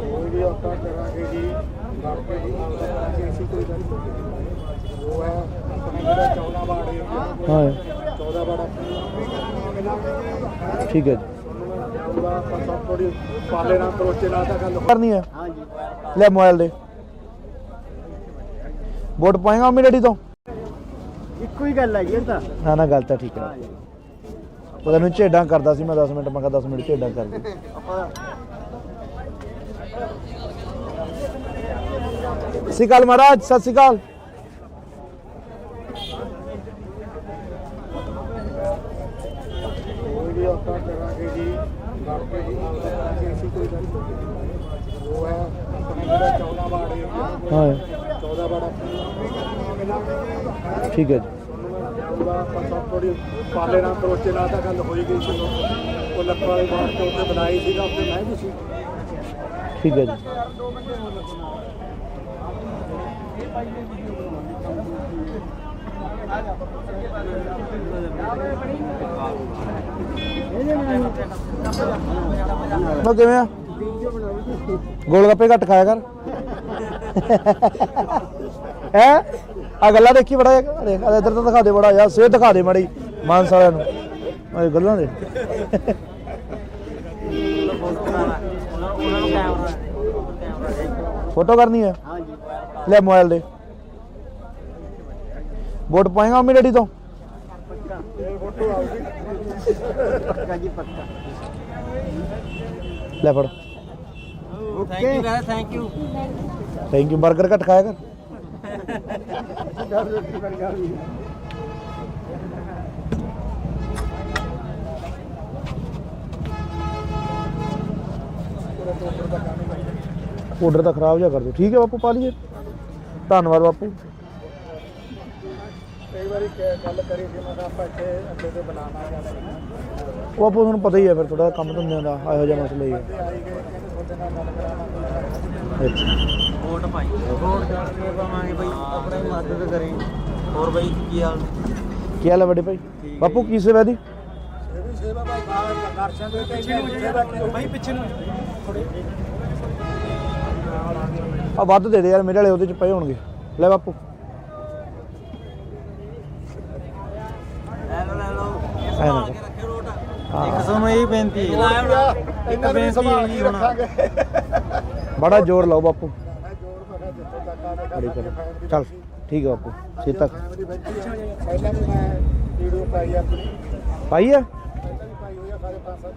ਕੋਈ ਆਪਾਂ ਕਰਾਂਗੇ ਜੀ, ਬਾਕੀ ਜੀ ਕਰਾਂਗੇ ਅਸੀਂ, ਕੋਈ ਗੱਲ ਨਹੀਂ। ਉਹ ਹੈ ਆਪਣੇ ਜਿਹੜਾ 14 ਵਾਰਡ ਹੈ, ਹਾਂ 14 ਵਾਰਡ ਠੀਕ ਹੈ ਜੀ। ਉਹਦਾ ਆਪਾਂ ਸਭ ਥੋੜੀ ਪਾਲੇ ਨਾਲ ਕਰੋਚੇ ਨਾਲ ਤਾਂ ਗੱਲ ਕਰਨੀ ਹੈ। ਹਾਂ ਜੀ ਲੈ ਮੋਬਾਈਲ ਦੇ ਵੋਟ ਪਾਏਗਾ ਮੰਮੀ ਡੈਡੀ ਤੋਂ? ਇੱਕੋ ਹੀ ਗੱਲ ਹੈ ਜੀ ਇਹ ਤਾਂ। ਨਾ ਨਾ ਗੱਲ ਤਾਂ ਠੀਕ ਹੈ। ਉਹ ਤੈਨੂੰ ਝੇਡਾਂ ਕਰਦਾ ਸੀ ਮੈਂ 10 ਮਿੰਟ, ਮੈਂ ਕਿਹਾ 10 ਮਿੰਟ ਝੇਡਾਂ ਕਰ ਦੇ। ਸਤਿ ਸ਼੍ਰੀ ਅਕਾਲ ਮਹਾਰਾਜ, ਸਤਿ ਸ਼੍ਰੀ ਅਕਾਲ। ਕੋਈ ਵੀ ਆਪਾਂ ਕਰਾਂਗੇ ਜੀ, ਬਾਕੀ ਜੀ ਕਰਾਂਗੇ ਅਸੀਂ, ਕੋਈ ਗੱਲ ਨਹੀਂ। ਉਹ ਹੈ ਆਪਣੇ ਜਿਹੜਾ 14 ਵਾਰਡ ਹੈ, ਹਾਂ 14 ਵਾਰਡ ਠੀਕ ਹੈ ਜੀ। ਉਹਦਾ ਆਪਾਂ ਸਭ ਥੋੜੀ ਪਾਲੇ ਨਾਲ ਕਰੋਚੇ ਨਾਲ ਤਾਂ ਗੱਲ ਹੋਈ ਗਈ ਸੀ। ਉਹ ਲੱਖਾਂ ਵਾਲੇ ਬਾਹਰ ਤੋਂ ਉੱਤੇ ਬਣਾਈ ਸੀਗਾ, ਉੱਥੇ ਮੈਂ ਵੀ ਸੀ। ਠੀਕ ਹੈ ਜੀ। ਮੈਂ ਕਿਵੇਂ ਆ? ਗੋਲ ਗੱਪੇ ਘੱਟ ਖਾਇਆ ਕਰ। ਹੈ ਆ ਗੱਲਾਂ ਦੇਖੀ ਬੜਾ ਦੇਖ ਇੱਧਰ ਤਾਂ ਦਿਖਾ ਦੇ ਬੜਾ ਯਾਰ, ਸਿਹਤ ਦਿਖਾ ਦੇ ਮਾੜੀ ਮਾਨਸ ਵਾਲਿਆਂ ਨੂੰ ਇਹ ਗੱਲਾਂ ਦੇ। ਫੋਟੋ ਕਰਨੀ ਹੈ? ਹਾਂ ਜੀ ਲੈ ਮੋਬਾਈਲ ਦੇ ਵੋਟ ਪਾਏਗਾ ਮੰਮੀ ਡੈਡੀ ਤੋਂ? ਫੋਟੋ ਆਉਗੀ ਪੱਕਾ ਜੀ ਪੱਕਾ। ਲੈ ਫੜ। Okay thank you. Thank you. Burger ਘੱਟ ਖਾਇਆ ਕਰ। ਆਰਡਰ ਤਾਂ ਖਰਾਬ ਜਿਹਾ ਕਰ ਦਿਓ। ਠੀਕ ਹੈ ਬਾਪੂ, ਪਾ ਲਈਏ। ਧੰਨਵਾਦ ਬਾਪੂ। ਕਈ ਵਾਰੀ ਗੱਲ ਕਰੀ ਸੀ ਮੈਂ ਕਿਹਾ ਆਪਾਂ ਇੱਥੇ ਅੱਡੇ ਤੇ ਬਣਾਵਾਂਗੇ। ਉਹ ਬਾਪੂ ਤੁਹਾਨੂੰ ਪਤਾ ਹੀ ਹੈ ਫਿਰ ਥੋੜਾ ਕੰਮ ਧੰਦਿਆਂ ਦਾ ਇਹੋ ਜਿਹਾ ਮਸਲਾ ਹੀ ਹੈ। ਆਈ ਗਏ ਕਹਿੰਦੇ ਤੁਹਾਡੇ ਨਾਲ ਗੱਲ ਕਰਾਵਾਂਗੇ। ਅੱਛਾ ਵੋਟ ਪਾਈ ਵੋਟ ਕਰਕੇ ਪਾਵਾਂਗੇ ਬਈ, ਆਪਣੀ ਮਦਦ ਕਰੇ। ਹੋਰ ਬਈ ਕੀ ਹਾਲ? ਕੀ ਹਾਲ ਹੈ ਵੱਡੇ ਭਾਈ? ਬਾਪੂ ਕੀ ਸੇਵਾ ਦੀ? ਇਹ ਵੀ ਸੇਵਾ ਭਾਈ ਦਰਸ਼ਨ ਦੇ ਕੇ ਸੇਵਾ ਕੀ ਭਾਈ ਪਿੱਛੇ ਨੂੰ ਆ ਵੱਧ ਦੇ ਦੇ ਯਾਰ, ਮੇਰੇ ਵਾਲੇ ਉਹਦੇ ਚ ਪਏ ਹੋਣਗੇ। ਲੈ ਬਾਪੂ ਲੈ ਲਓ ਐ ਨਾ ਕਰ। ਇੱਕ ਸਾਨੂੰ ਇਹ ਬੇਨਤੀ ਹੈ, ਇਹਨਾਂ ਨੂੰ ਸੰਭਾਲ ਕੇ ਰੱਖਾਂਗੇ। ਬੜਾ ਜ਼ੋਰ ਲਾਓ ਬਾਪੂ। ਮੈਂ ਜੋਰ ਮੈਂ ਜਿੱਥੋਂ ਤੱਕ ਆਵੇ ਬੜੀ ਕਰ ਚੱਲ ਠੀਕ ਹੈ ਬਾਪੂ। ਛੇਤੀ ਤੱਕ ਫੈਮਿਲੀ ਬੈਠੀ ਹੈ। ਪਹਿਲਾਂ ਵੀ ਮੈਂ ਵੀਡੀਓ ਪਾਈ ਆਪਣੀ, ਪਾਈ ਹੈ। ਪਹਿਲਾਂ ਵੀ ਪਾਈ ਹੋਈ ਆ ਸਾਰੇ 5-7।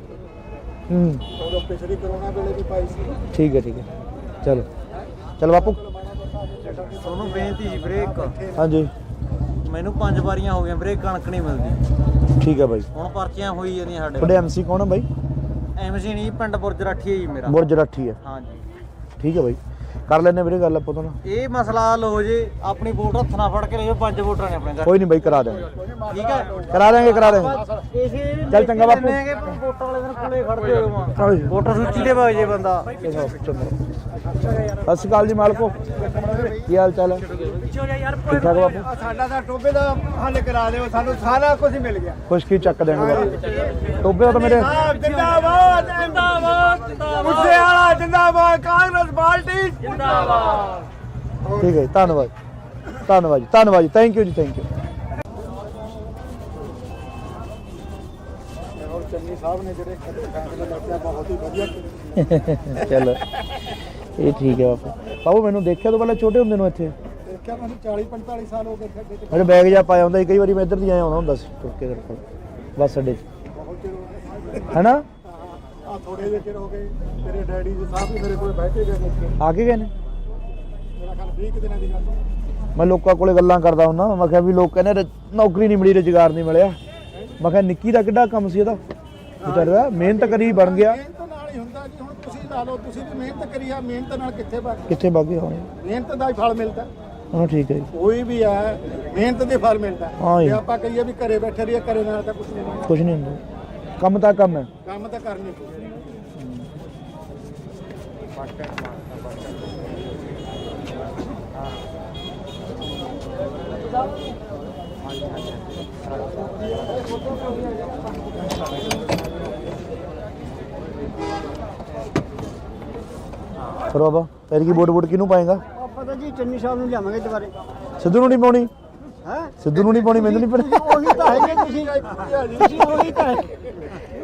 ਹੂੰ ਉਦੋਂ ਪਿਛਲੀ ਕਰੋਨਾ ਵੇਲੇ ਵੀ ਪਾਈ ਸੀ। ਠੀਕ ਹੈ ਠੀਕ ਹੈ। ਚਲੋ ਚਲ ਬਾਪੂ। ਤੁਹਾਨੂੰ ਬੇਨਤੀ ਜੀ ਵੀਰੇ ਇੱਕ, ਹਾਂਜੀ ਮੈਨੂੰ 5 ਵਾਰੀਆਂ ਹੋ ਗਈਆਂ ਵੀਰੇ, ਕਣਕ ਨਹੀਂ ਮਿਲਦੀ। ਠੀਕ ਹੈ ਬਾਈ। ਹੁਣ ਪਰਚੀਆਂ ਹੋਈ ਜਾਂਦੀਆਂ ਸਾਡੇ ਤੁਹਾਡੇ ਐਮਸੀ ਕੌਣ ਹੈ ਬਾਈ? ਐਮਸੀ ਨਹੀਂ, ਪਿੰਡ ਬੁਰਜ ਰਾਠੀ ਹੈ ਜੀ ਮੇਰਾ। ਬੁਰਜ ਰਾਠੀ ਹੈ। ਹਾਂਜੀ ਠੀਕ ਹੈ ਬਾਈ, ਕਰ ਲੈਣੇ ਵੀਰੇ ਗੱਲ ਆਪਾਂ ਤਾਂ ਨਾ। ਇਹ ਮਸਲਾ ਹੱਲ ਹੋ ਜੇ, ਆਪਣੀ ਵੋਟ ਹੱਥ ਨਾਲ ਫੜ ਕੇ ਲਿਓ। 5 ਵੋਟਰਾਂ ਨੇ ਆਪਣੇ ਘਰ। ਕੋਈ ਨਹੀਂ ਬਾਈ, ਕਰਾ ਦੇਵਾਂਗੇ। ਠੀਕ ਹੈ ਕਰਾ ਦੇਵਾਂਗੇ ਕਰਾ ਦੇਵਾਂਗੇ। ਇਸੇ ਚੱਲ ਚੰਗਾ ਬਾਪੂ। ਵੋਟਾਂ ਵਾਲੇ ਦਿਨ ਕੋਲੇ ਖੜਦੇ ਹੋ ਹਾਂਜੀ। ਵੋਟਰ ਸੂਚੀ ਦੇ ਵਗ ਜੇ ਬੰਦਾ। ਸਤਿ ਸ਼੍ਰੀ ਅਕਾਲ ਜੀ ਮਾਲਕੋ। ਕੀ ਹਾਲ ਚਾਲ ਹੈ? ਠੀਕ ਠਾਕ ਬਾਪੂ? ਸਾਡਾ ਤਾਂ ਟੋਬੇ ਦਾ ਹੱਲ ਕਰਾ ਦਿਓ, ਸਾਨੂੰ ਸਾਰਾ ਕੁਝ ਮਿਲ ਗਿਆ। ਖੁਸ਼ਕੀ ਚੱਕ ਦੇਣਗੇ ਬਾਪੂ। ਟੋਬੇ ਦਾ ਤਾਂ ਮੇਰੇ ਜਿੰਦਾਬਾਦ ਜਿੰਦਾਬਾਦ ਮੁੱਸੇ ਵਾਲਾ ਜਿੰਦਾਬਾਦ, ਕਾਂਗਰਸ ਪਾਰਟੀ ਜਿੰਦਾਬਾਦ। ਠੀਕ ਹੈ ਜੀ, ਧੰਨਵਾਦ ਧੰਨਵਾਦ ਜੀ, ਧੰਨਵਾਦ ਜੀ, ਥੈਂਕ ਯੂ ਜੀ, ਥੈਂਕ ਯੂ। ਚੰਨੀ ਸਾਹਿਬ ਨੇ ਜਿਹੜੇ ਫੈਸਲੇ ਲਿਆ ਬਹੁਤ ਹੀ ਵਧੀਆ। ਚਲੋ ਇਹ ਠੀਕ ਹੈ ਬਾਪੂ। ਬਾਪੂ ਮੈਨੂੰ ਦੇਖਿਆ ਤੋਂ ਪਹਿਲਾਂ ਛੋਟੇ ਹੁੰਦੇ ਨੂੰ ਇੱਥੇ ਦੇਖਿਆ ਮੈਨੂੰ 40-45 ਸਾਲ ਹੋ ਗਏ ਸਾਡੇ ਮੇਰੇ ਬੈਗ ਜਾ ਪਾਇਆ ਹੁੰਦਾ ਸੀ, ਕਈ ਵਾਰੀ ਮੈਂ ਇੱਧਰ ਦੀ ਆਇਆ ਆਉਂਦਾ ਹੁੰਦਾ ਸੀ ਤੁਰ ਕੇ ਤੇਰੇ ਕੋਲ ਬੱਸ ਅੱਡੇ 'ਚ, ਬਹੁਤ ਚਿਰ ਹੋ ਗਿਆ। ਹੈਨਾ? ਆ ਥੋੜੇ ਜਿਹੇ ਚਿਰ ਹੋ ਗਏ, ਤੇਰੇ ਡੈਡੀ ਜੀ ਸਾਹਿਬ ਵੀ ਮੇਰੇ ਕੋਲ ਬੈਠੇ ਗਏ ਨੇ। ਆ ਕੇ ਗਏ ਨੇ? ਮੇਰਾ ਖਿਆਲ 20 ਦਿਨਾਂ ਦੀ ਗੱਲ। ਮੈਂ ਲੋਕਾਂ ਕੋਲੇ ਗੱਲਾਂ ਕਰਦਾ ਹੁੰਦਾ, ਮੈਂ ਕਿਹਾ ਵੀ ਲੋਕ ਕਹਿੰਦੇ ਨੌਕਰੀ ਨਹੀਂ ਮਿਲੀ, ਰੁਜ਼ਗਾਰ ਨਹੀਂ ਮਿਲਿਆ। ਮੈਂ ਕਿਹਾ ਨਿੱਕੀ ਦਾ ਕਿੱਡਾ ਕੰਮ ਸੀ ਇਹਦਾ, ਵਿਚਾਰਾ ਮਿਹਨਤ ਕਰੀ ਬਣ ਗਿਆ। ਮਿਹਨਤ ਨਾਲ ਹੀ ਹੁੰਦਾ ਜੀ। ਹੁਣ ਤੁਸੀਂ ਲਾ ਲਓ, ਤੁਸੀਂ ਵੀ ਮਿਹਨਤ ਕਰੀ ਆ, ਮਿਹਨਤ ਨਾਲ ਕਿੱਥੇ ਵਗ ਕਿੱਥੇ ਬਾਗੇ ਹੋਣੇ? ਮਿਹਨਤ ਦਾ ਹੀ ਫਲ ਮਿਲਦਾ। ਹਾਂ ਠੀਕ ਹੈ ਜੀ, ਕੋਈ ਵੀ ਹੈ ਮਿਹਨਤ ਦੇ ਫਲ ਮਿਲਦਾ। ਹਾਂ ਜੀ। ਜੇ ਆਪਾਂ ਕਹੀਏ ਵੀ ਘਰੇ ਬੈਠੇ ਰਹੀਏ, ਘਰੇ ਨਾਲ ਤਾਂ ਕੁਝ ਨਹੀਂ। ਕੁਝ ਨਹੀਂ ਹੁੰਦਾ, ਕੰਮ ਤਾਂ ਕੰਮ ਹੈ। ਕੰਮ ਤਾਂ ਕਰਨੀ ਪਊ। ਫਿਰ ਬਾਬਾ ਪੈਰ ਕੀ ਵੋਟ ਕਿਹਨੂੰ ਪਾਏਗਾ? ਪਤਾ ਜੀ ਚੰਨੀ ਸਾਹਿਬ ਨੂੰ ਲਿਆਵਾਂਗੇ ਦੁਬਾਰੇ। ਸਿੱਧੂ ਨੂੰ ਨਹੀਂ ਪਾਉਣੀ? ਹੈ ਸਿੱਧੂ ਨੂੰ ਨਹੀਂ ਪਾਉਣੀ, ਮੈਨੂੰ ਨਹੀਂ ਪਤਾ। ਉਹੀ ਤਾਂ ਹੈਗੇ ਤੁਸੀਂ ਉਹੀ ਤਾਂ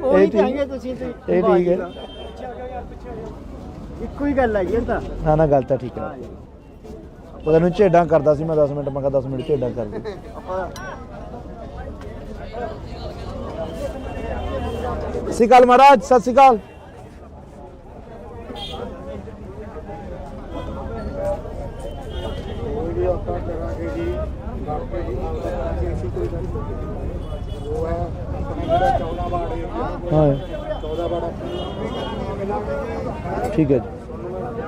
ਉਹੀ ਤਾਂ ਹੈਗੇ ਤੁਸੀਂ ਤੇ। ਇਹ ਠੀਕ ਹੈ, ਇੱਕੋ ਹੀ ਗੱਲ ਹੈਗੀ ਤਾਂ। ਨਾ ਨਾ ਗੱਲ ਤਾਂ ਠੀਕ ਹੈ। ਉਹਦਾ ਨੂੰ ਝੇਡਾਂ ਕਰਦਾ ਸੀ ਮੈਂ 10 ਮਿੰਟ, ਮੈਂ ਕਿਹਾ 10 ਮਿੰਟ ਝੇਡਾਂ ਕਰ ਦੇ। ਸਤਿ ਸ਼੍ਰੀ ਅਕਾਲ ਮਹਾਰਾਜ, ਸਤਿ ਸ਼੍ਰੀ ਅਕਾਲ। ਵੀ ਆਪਾਂ ਕਰਾਂਗੇ ਜੀ, ਬਾਕੀ ਜੀ ਅਸੀਂ ਕੋਈ ਗੱਲ ਨਹੀਂ। ਉਹ ਹੈ ਆਪਣਾ ਜਿਹੜਾ 14 ਵਾਰਡ ਏਰੀਆ, ਹਾਂ 14 ਵਾਰਡ ਠੀਕ ਹੈ ਜੀ,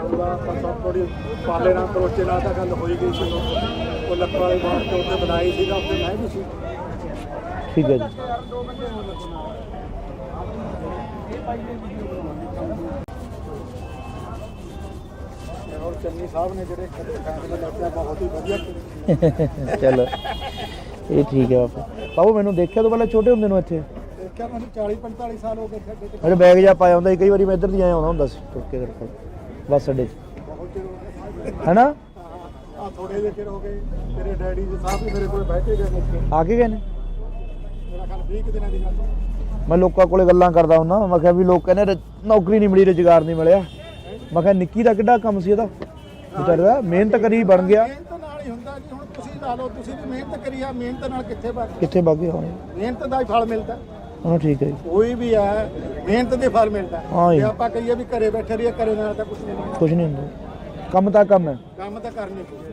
ਉਹਦਾ ਆਪਾਂ ਸਭ ਥੋੜੀ ਪਾਲੇ ਨਾਲ ਕਰੋਚੇ ਨਾਲ ਤਾਂ ਗੱਲ ਹੋਈ ਗਈ ਸੀ। ਉਹ ਲੱਖਾਂ ਵਾਲੇ ਬਾਹਰ ਤੋਂ ਉੱਤੇ ਬਣਾਈ ਸੀ ਤਾਂ ਉੱਤੇ ਮੈਂ ਵੀ ਸੀ। ਠੀਕ ਹੈ ਜੀ। ਔਰ ਚੰਨੀ ਸਾਹਿਬ ਨੇ ਜਿਹੜੇ ਫੈਸਲੇ ਲਿਆ ਬਹੁਤ ਹੀ ਵਧੀਆ। ਚਲੋ ਇਹ ਠੀਕ ਹੈ ਬਾਪੂ। ਬਾਪੂ ਮੈਨੂੰ ਦੇਖਿਆ ਤੋਂ ਪਹਿਲਾਂ ਛੋਟੇ ਹੁੰਦੇ ਨੂੰ ਇੱਥੇ ਦੇਖਿਆ ਮੈਨੂੰ 40-45 ਸਾਲ ਹੋ ਗਏ ਸਾਡੇ ਤੇ। ਮੇਰੇ ਬੈਗ ਜਾ ਪਾਇਆ ਹੁੰਦਾ ਸੀ, ਕਈ ਵਾਰੀ ਮੈਂ ਇੱਧਰ ਦੀ ਆਇਆ ਆਉਂਦਾ ਹੁੰਦਾ ਸੀ ਤੁਰ ਕੇ ਤੇਰੇ ਕੋਲ ਬੱਸ ਅੱਡੇ 'ਚ, ਬਹੁਤ ਚਿਰ ਹੋ ਗਿਆ। ਹੈਨਾ? ਆ ਥੋੜੇ ਜਿਹੇ ਚਿਰ ਹੋ ਗਏ, ਤੇਰੇ ਡੈਡੀ ਜੀ ਸਾਹਿਬ ਵੀ ਮੇਰੇ ਕੋਲ ਬੈਠੇ ਗਏ ਨੇ। ਆ ਕੇ ਗਏ ਨੇ? ਮੇਰਾ ਖਿਆਲ 20 ਦਿਨਾਂ ਦੀ ਗੱਲ। ਮੈਂ ਲੋਕਾਂ ਕੋਲੇ ਗੱਲਾਂ ਕਰਦਾ ਹੁੰਦਾ, ਮੈਂ ਕਿਹਾ ਵੀ ਲੋਕ ਕਹਿੰਦੇ ਨੌਕਰੀ ਨਹੀਂ ਮਿਲੀ, ਰੁਜ਼ਗਾਰ ਨਹੀਂ ਮਿਲਿਆ। ਮੈਂ ਕਿਹਾ ਨਿੱਕੀ ਦਾ ਕਿੱਡਾ ਕੰਮ ਸੀ ਇਹਦਾ, ਵਿਚਾਰਾ ਮਿਹਨਤ ਕਰੀ ਬਣ ਗਿਆ। ਮਿਹਨਤ ਨਾਲ ਹੀ ਹੁੰਦਾ ਜੀ। ਹੁਣ ਤੁਸੀਂ ਲਾ ਲਓ, ਤੁਸੀਂ ਵੀ ਮਿਹਨਤ ਕਰੀ ਆ, ਮਿਹਨਤ ਨਾਲ ਕਿੱਥੇ ਵਗ ਕਿੱਥੇ ਬਾਗੇ ਹੋਣੇ? ਮਿਹਨਤ ਦਾ ਹੀ ਫਲ ਮਿਲਦਾ। ਹਾਂ ਠੀਕ ਹੈ ਜੀ, ਕੋਈ ਵੀ ਹੈ ਮਿਹਨਤ ਦੇ ਫਲ ਮਿਲਦਾ। ਹਾਂ ਜੀ। ਜੇ ਆਪਾਂ ਕਹੀਏ ਵੀ ਘਰੇ ਬੈਠੇ ਰਹੀਏ, ਘਰੇ ਨਾਲ ਤਾਂ ਕੁਝ ਨਹੀਂ। ਕੁਝ ਨਹੀਂ ਹੁੰਦਾ, ਕੰਮ ਤਾਂ ਕੰਮ ਹੈ। ਕੰਮ ਤਾਂ ਕਰਨੀ ਪਊ।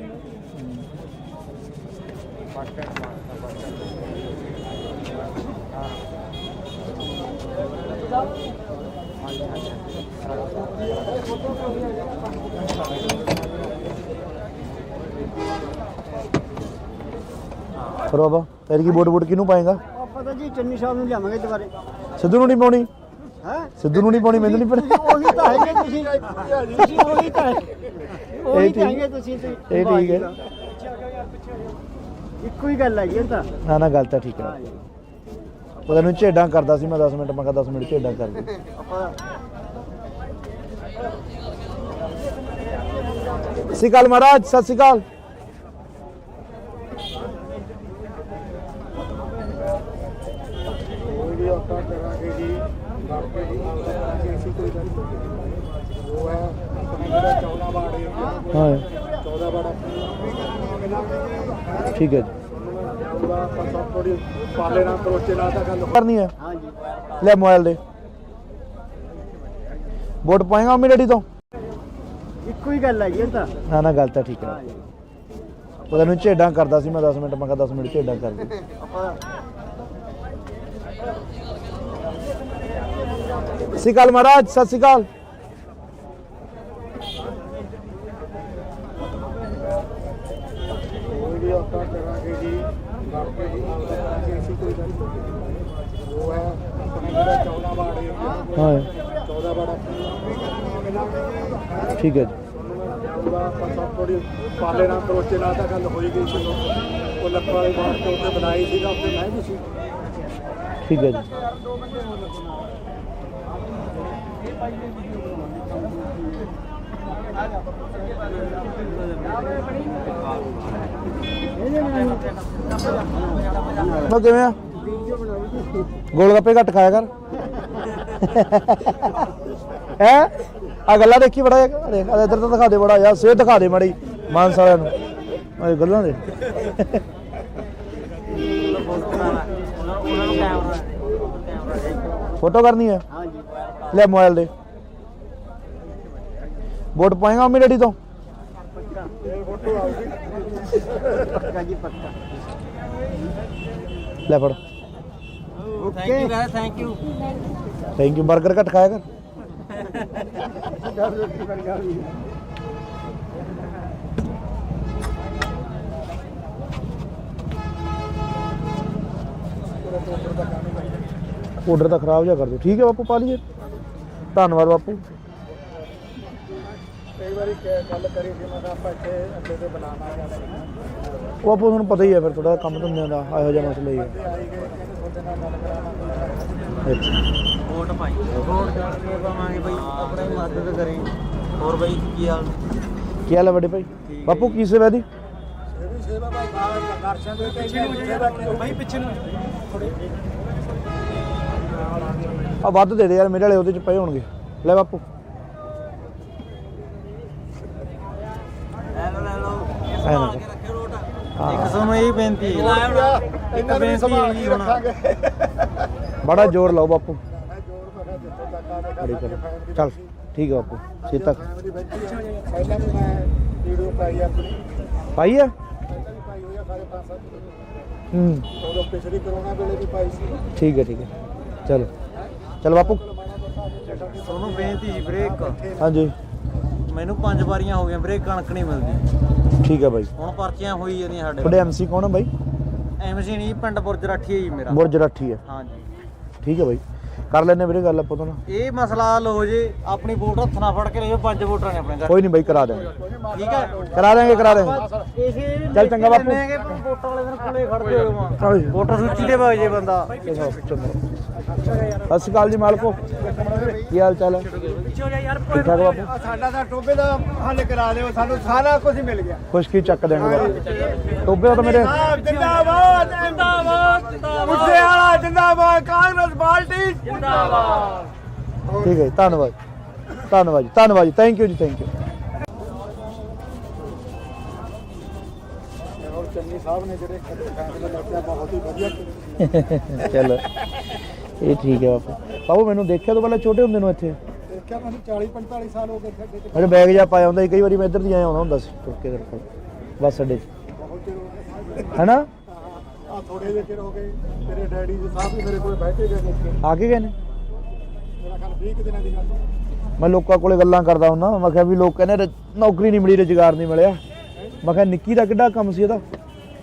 ਫਿਰ ਬਾਬਾ ਪੈਰ ਕੀ ਵੋਟ ਕਿਹਨੂੰ ਪਾਏਗਾ? ਪਤਾ ਜੀ ਚੰਨੀ ਸਾਹਿਬ ਨੂੰ ਲਿਆਵਾਂਗੇ ਦੁਬਾਰੇ। ਸਿੱਧੂ ਨੂੰ ਨਹੀਂ ਪਾਉਣੀ? ਹੈ ਸਿੱਧੂ ਨੂੰ ਨਹੀਂ ਪਾਉਣੀ, ਮੈਨੂੰ ਨਹੀਂ ਪਤਾ। ਉਹੀ ਤਾਂ ਹੈਗੇ ਤੁਸੀਂ ਉਹੀ ਤਾਂ ਉਹੀ ਤਾਂ ਹੈਗੇ ਤੁਸੀਂ ਤੇ। ਇਹ ਠੀਕ ਹੈ, ਇੱਕੋ ਹੀ ਗੱਲ ਹੈਗੀ ਤਾਂ। ਨਾ ਨਾ ਗੱਲ ਤਾਂ ਠੀਕ ਹੈ। ਉਹਦਾ ਨੂੰ ਝੇਡਾਂ ਕਰਦਾ ਸੀ ਮੈਂ 10 ਮਿੰਟ, ਮੈਂ ਕਿਹਾ 10 ਮਿੰਟ ਝੇਡਾਂ ਕਰ ਦੇ। ਸਤਿ ਸ਼੍ਰੀ ਅਕਾਲ ਮਹਾਰਾਜ, ਸਤਿ ਸ਼੍ਰੀ ਅਕਾਲ। ਵੀ ਆਪਾਂ ਕਰਾਂਗੇ ਜੀ, ਬਾਕੀ ਜੀ ਅਸੀਂ ਕੋਈ ਗੱਲ ਨਹੀਂ। ਉਹ ਹੈ ਆਪਣਾ ਜਿਹੜਾ 14 ਵਾਰਡ ਏਰੀਆ, ਹਾਂ 14 ਵਾਰਡ ਠੀਕ ਹੈ ਜੀ, ਉਹਦਾ ਆਪਾਂ ਸਭ ਥੋੜੀ ਪਾਲੇ ਨਾਲ ਕਰੋਚੇ ਨਾਲ ਤਾਂ ਗੱਲ ਕਰਨੀ ਹੈ। ਹਾਂ ਜੀ। ਲੈ ਮੋਬਾਈਲ ਦੇ ਵੋਟ ਪਾਏਗਾ ਮੰਮੀ ਡੈਡੀ ਤੋਂ? ਇੱਕੋ ਹੀ ਗੱਲ ਹੈਗੀ ਤਾਂ। ਨਾ ਨਾ ਗੱਲ ਤਾਂ ਠੀਕ ਹੈ। ਉਹਦਾ ਨੂੰ ਝੇਡਾਂ ਕਰਦਾ ਸੀ ਮੈਂ 10 ਮਿੰਟ, ਮੈਂ ਕਿਹਾ 10 ਮਿੰਟ ਝੇਡਾਂ ਕਰ ਦੇ। ਸਤਿ ਸ਼੍ਰੀ ਅਕਾਲ ਮਹਾਰਾਜ, ਸਤਿ ਸ਼੍ਰੀ ਅਕਾਲ। ਵੀ ਆਪਾਂ ਕਰਾਂਗੇ ਜੀ, ਬਾਕੀ ਜੀ ਅਸੀਂ ਕੋਈ ਗੱਲ ਨਹੀਂ। ਉਹ ਹੈ ਆਪਣਾ ਜਿਹੜਾ 14 ਵਾਰਡ ਏਰੀਆ, ਹਾਂ 14 ਵਾਰਡ ਠੀਕ ਹੈ ਜੀ, ਜਾਊਗਾ ਆਪਾਂ ਸਭ ਥੋੜੀ ਪਾਲੇ ਨਾਲ ਕਰੋਚੇ ਨਾਲ ਤਾਂ ਗੱਲ ਹੋਈ ਗਈ ਸੀ ਉਹ ਲੱਕੜ ਵਾਲੀ ਬਾਤ ਤੇ ਉੱਤੇ ਬਣਾਈ ਸੀਗਾ ਉੱਤੇ ਮੈਂ ਵੀ ਸੀ ਠੀਕ ਹੈ ਜੀ ਉਹ ਕਿਵੇਂ ਆ ਗੋਲ ਗੱਪੇ ਘੱਟ ਖਾਇਆ ਕਰ ਹੈ ਆ ਗੱਲਾਂ ਦੇਖੀ ਬੜਾ ਦੇਖ ਇੱਧਰ ਤਾਂ ਦਿਖਾ ਦੇ ਬੜਾ ਯਾਰ ਸਿਹਤ ਦਿਖਾ ਦੇ ਮਾੜੀ ਮਾਨਸ ਵਾਲਿਆਂ ਨੂੰ ਇਹ ਗੱਲਾਂ ਦੇ ਫੋਟੋ ਕਰਨੀ ਹੈ ਲੈ ਮੋਬਾਈਲ ਦੇ ਵੋਟ ਪਾਏਗਾ ਮੰਮੀ ਡੈਡੀ ਤੋਂ ਲੈ ਫੜ ਥੈਂਕ ਯੂ ਥੈਂਕ ਯੂ 버ਗਰ ਘੱਟ ਖਾਇਆ ਕਰ ਆਰਡਰ ਤਾਂ ਖਰਾਬ ਜਿਹਾ ਕਰ ਦਿਓ ਠੀਕ ਹੈ ਬਾਪੂ ਪਾ ਲਈਏ ਧੰਨਵਾਦ ਬਾਪੂ ਕਈ ਵਾਰੀ ਗੱਲ ਕਰੀ ਸੀ ਮੈਂ ਕਿਹਾ ਆਪਾਂ ਇੱਥੇ ਅੱਡੇ ਤੇ ਬਣਾਵਾਂਗੇ ਉਹ ਬਾਪੂ ਤੁਹਾਨੂੰ ਪਤਾ ਹੀ ਹੈ ਫਿਰ ਥੋੜਾ ਕੰਮ ਧੰਦਿਆਂ ਦਾ ਇਹੋ ਜਿਹਾ ਮਸਲਾ ਹੀ ਹੈ ਆਈ ਗਏ ਕਹਿੰਦੇ ਤੁਹਾਡੇ ਨਾਲ ਗੱਲ ਕਰਾਵਾਂਗੇ ਅੱਛਾ ਵੋਟ ਪਾਈ ਵੋਟ ਕਰਕੇ ਪਾਵਾਂਗੇ ਬਈ ਆਪਣੀ ਮਦਦ ਕਰੀ ਹੋਰ ਬਈ ਕੀ ਹਾਲ ਕੀ ਹਾਲ ਹੈ ਵੱਡੇ ਭਾਈ ਬਾਪੂ ਕੀ ਸੇਵਾ ਦੀ ਇਹ ਵੀ ਸੇਵਾ ਭਾਈ ਦਰਸ਼ਨ ਦੇ ਕੇ ਸੇਵਾ ਕੀ ਭਾਈ ਪਿੱਛੇ ਨੂੰ ਆ ਵੱਧ ਦੇ ਦੇ ਯਾਰ ਮੇਰੇ ਵਾਲੇ ਉਹਦੇ ਚ ਪਏ ਹੋਣਗੇ ਲੈ ਬਾਪੂ ਲੈ ਲਓ ਐ ਨਾ ਰੱਖਿਓ ਰੋਟ ਹਾਂ ਇੱਕ ਸਾਨੂੰ ਇਹ ਬੇਨਤੀ ਹੈ ਇਹਨਾਂ ਨੂੰ ਸੰਭਾਲ ਕੇ ਰੱਖਾਂਗੇ ਬੜਾ ਜ਼ੋਰ ਲਾਓ ਬਾਪੂ ਮੈਂ ਜੋਰ ਮੈਂ ਕਿਹਾ ਜਿੱਥੋਂ ਤੱਕ ਆਵੇ ਬੜੀ ਕਰੋ ਚੱਲ ਠੀਕ ਹੈ ਬਾਪੂ ਛੇਤੀ ਤੱਕ ਪਹਿਲਾਂ ਵੀ ਮੈਂ ਵੀਡੀਓ ਪਾਈ ਆਪਣੀ ਪਾਈ ਆ ਪਹਿਲਾਂ ਵੀ ਪਾਈ ਹੋਈ ਆ ਸਾਰੇ 5-7 ਹੂੰ ਉਦੋਂ ਪਿਛਲੀ ਕਰੋਨਾ ਵੇਲੇ ਵੀ ਪਾਈ ਸੀ ਠੀਕ ਹੈ ਚਲੋ ਚਲ ਬਾਪੂ ਤੁਹਾਨੂੰ ਬੇਨਤੀ ਵੀਰੇ ਇੱਕ ਹਾਂਜੀ ਮੈਨੂੰ 5 ਵਾਰੀਆਂ ਹੋ ਗਈਆਂ ਵੀਰੇ ਕਣਕ ਨਹੀਂ ਮਿਲਦੀ ਠੀਕ ਹੈ ਬਾਈ ਹੁਣ ਪਰਚੀਆਂ ਹੋਈ ਜਾਂਦੀਆਂ ਸਾਡੇ ਤੁਹਾਡੇ ਐਮਸੀ ਕੌਣ ਹੈ ਬਾਈ ਐਮਸੀ ਨਹੀਂ ਪਿੰਡ ਬੁਰਜ ਰਾਠੀ ਹੈ ਜੀ ਮੇਰਾ ਬੁਰਜ ਰਾਠੀ ਹੈ ਹਾਂਜੀ ਠੀਕ ਹੈ ਬਾਈ ਕਰ ਲੈਣੇ ਵੀਰੇ ਗੱਲ ਆਪਾਂ ਤੋਂ ਨਾ ਇਹ ਮਸਲਾ ਹੱਲ ਹੋ ਜੇ ਆਪਣੀ ਵੋਟ ਹੱਥ ਨਾਲ ਫੜ ਕੇ ਲੈ ਜਾਓ 5 ਵੋਟਰਾਂ ਨੇ ਆਪਣੇ ਘਰ ਕੋਈ ਨਹੀਂ ਬਾਈ ਕਰਾ ਦੇਵਾਂਗੇ ਠੀਕ ਹੈ ਕਰਾ ਦੇਵਾਂਗੇ ਇਸੇ ਚੱਲ ਚੰਗਾ ਬਾਪੂ। ਵੋਟਾਂ ਵਾਲੇ ਦਿਨ ਕੋਲੇ ਖੜਦੇ ਹੋ ਹਾਂਜੀ। ਵੋਟਰ ਸੂਚੀ ਦੇ ਵਗ ਜੇ ਬੰਦਾ ਸਤਿ ਸ਼੍ਰੀ ਅਕਾਲ ਜੀ ਮਾਲਕੋ ਕੀ ਹਾਲ ਚਾਲ ਹੈ ਠੀਕ ਠਾਕ ਬਾਪੂ ਸਾਡਾ ਤਾਂ ਟੋਬੇ ਦਾ ਹੱਲ ਕਰਾ ਦਿਓ ਸਾਨੂੰ ਸਾਰਾ ਕੁਝ ਮਿਲ ਗਿਆ ਖੁਸ਼ਕੀ ਚੱਕ ਦੇਣਗੇ ਬਾਪੂ ਟੋਬੇ ਦਾ ਤਾਂ ਮੇਰੇ ਜਿੰਦਾਬਾਦ ਜਿੰਦਾਬਾਦ ਮੁੱਦੇ ਵਾਲਾ ਜਿੰਦਾਬਾਦ ਕਾਂਗਰਸ ਪਾਰਟੀ ਜਿੰਦਾਬਾਦ ਠੀਕ ਹੈ ਜੀ, ਧੰਨਵਾਦ ਜੀ ਥੈਂਕ ਯੂ ਜੀ ਥੈਂਕ ਯੂ ਔਰ ਚੰਨੀ ਸਾਹਿਬ ਨੇ ਜਿਹੜੇ ਫੈਸਲੇ ਲਿਆ ਬਹੁਤ ਹੀ ਵਧੀਆ ਚਲੋ ਇਹ ਠੀਕ ਹੈ ਬਾਪੂ ਮੈਨੂੰ ਦੇਖਿਆ ਤੋਂ ਪਹਿਲਾਂ ਛੋਟੇ ਹੁੰਦੇ ਨੂੰ ਇੱਥੇ ਦੇਖਿਆ ਮੈਨੂੰ 40-45 ਸਾਲ ਹੋ ਗਏ ਸਾਡੇ ਤੇ ਮੇਰੇ ਬੈਗ ਜਾ ਪਾਇਆ ਹੁੰਦਾ ਸੀ ਕਈ ਵਾਰੀ ਮੈਂ ਇੱਧਰ ਦੀ ਆਇਆ ਹੁੰਦਾ ਸੀ ਤੁਰ ਕੇ ਤੇਰੇ ਕੋਲ ਬੱਸ ਅੱਡੇ 'ਚ ਬਹੁਤ ਚਿਰ ਹੋ ਗਏ ਹੈਨਾ ਆ ਥੋੜੇ ਜਿਹੇ ਚਿਰ ਹੋ ਗਏ ਤੇਰੇ ਡੈਡੀ ਜੀ ਸਾਹਿਬ ਵੀ ਮੇਰੇ ਕੋਲ ਬੈਠੇ ਗਏ ਦੇਖੇ ਆ ਕੇ ਗਏ ਨੇ ਮੇਰਾ ਖਿਆਲ 20 ਕੁ ਦਿਨਾਂ ਦੀ ਗੱਲ ਮੈਂ ਲੋਕਾਂ ਕੋਲੇ ਗੱਲਾਂ ਕਰਦਾ ਹੁੰਦਾ ਮੈਂ ਕਿਹਾ ਵੀ ਲੋਕ ਕਹਿੰਦੇ ਨੌਕਰੀ ਨਹੀਂ ਮਿਲੀ ਰੁਜ਼ਗਾਰ ਨਹੀਂ ਮਿਲਿਆ ਮੈਂ ਕਿਹਾ ਨਿੱਕੀ ਦਾ ਕਿੱਡਾ ਕੰਮ ਸੀ ਇਹਦਾ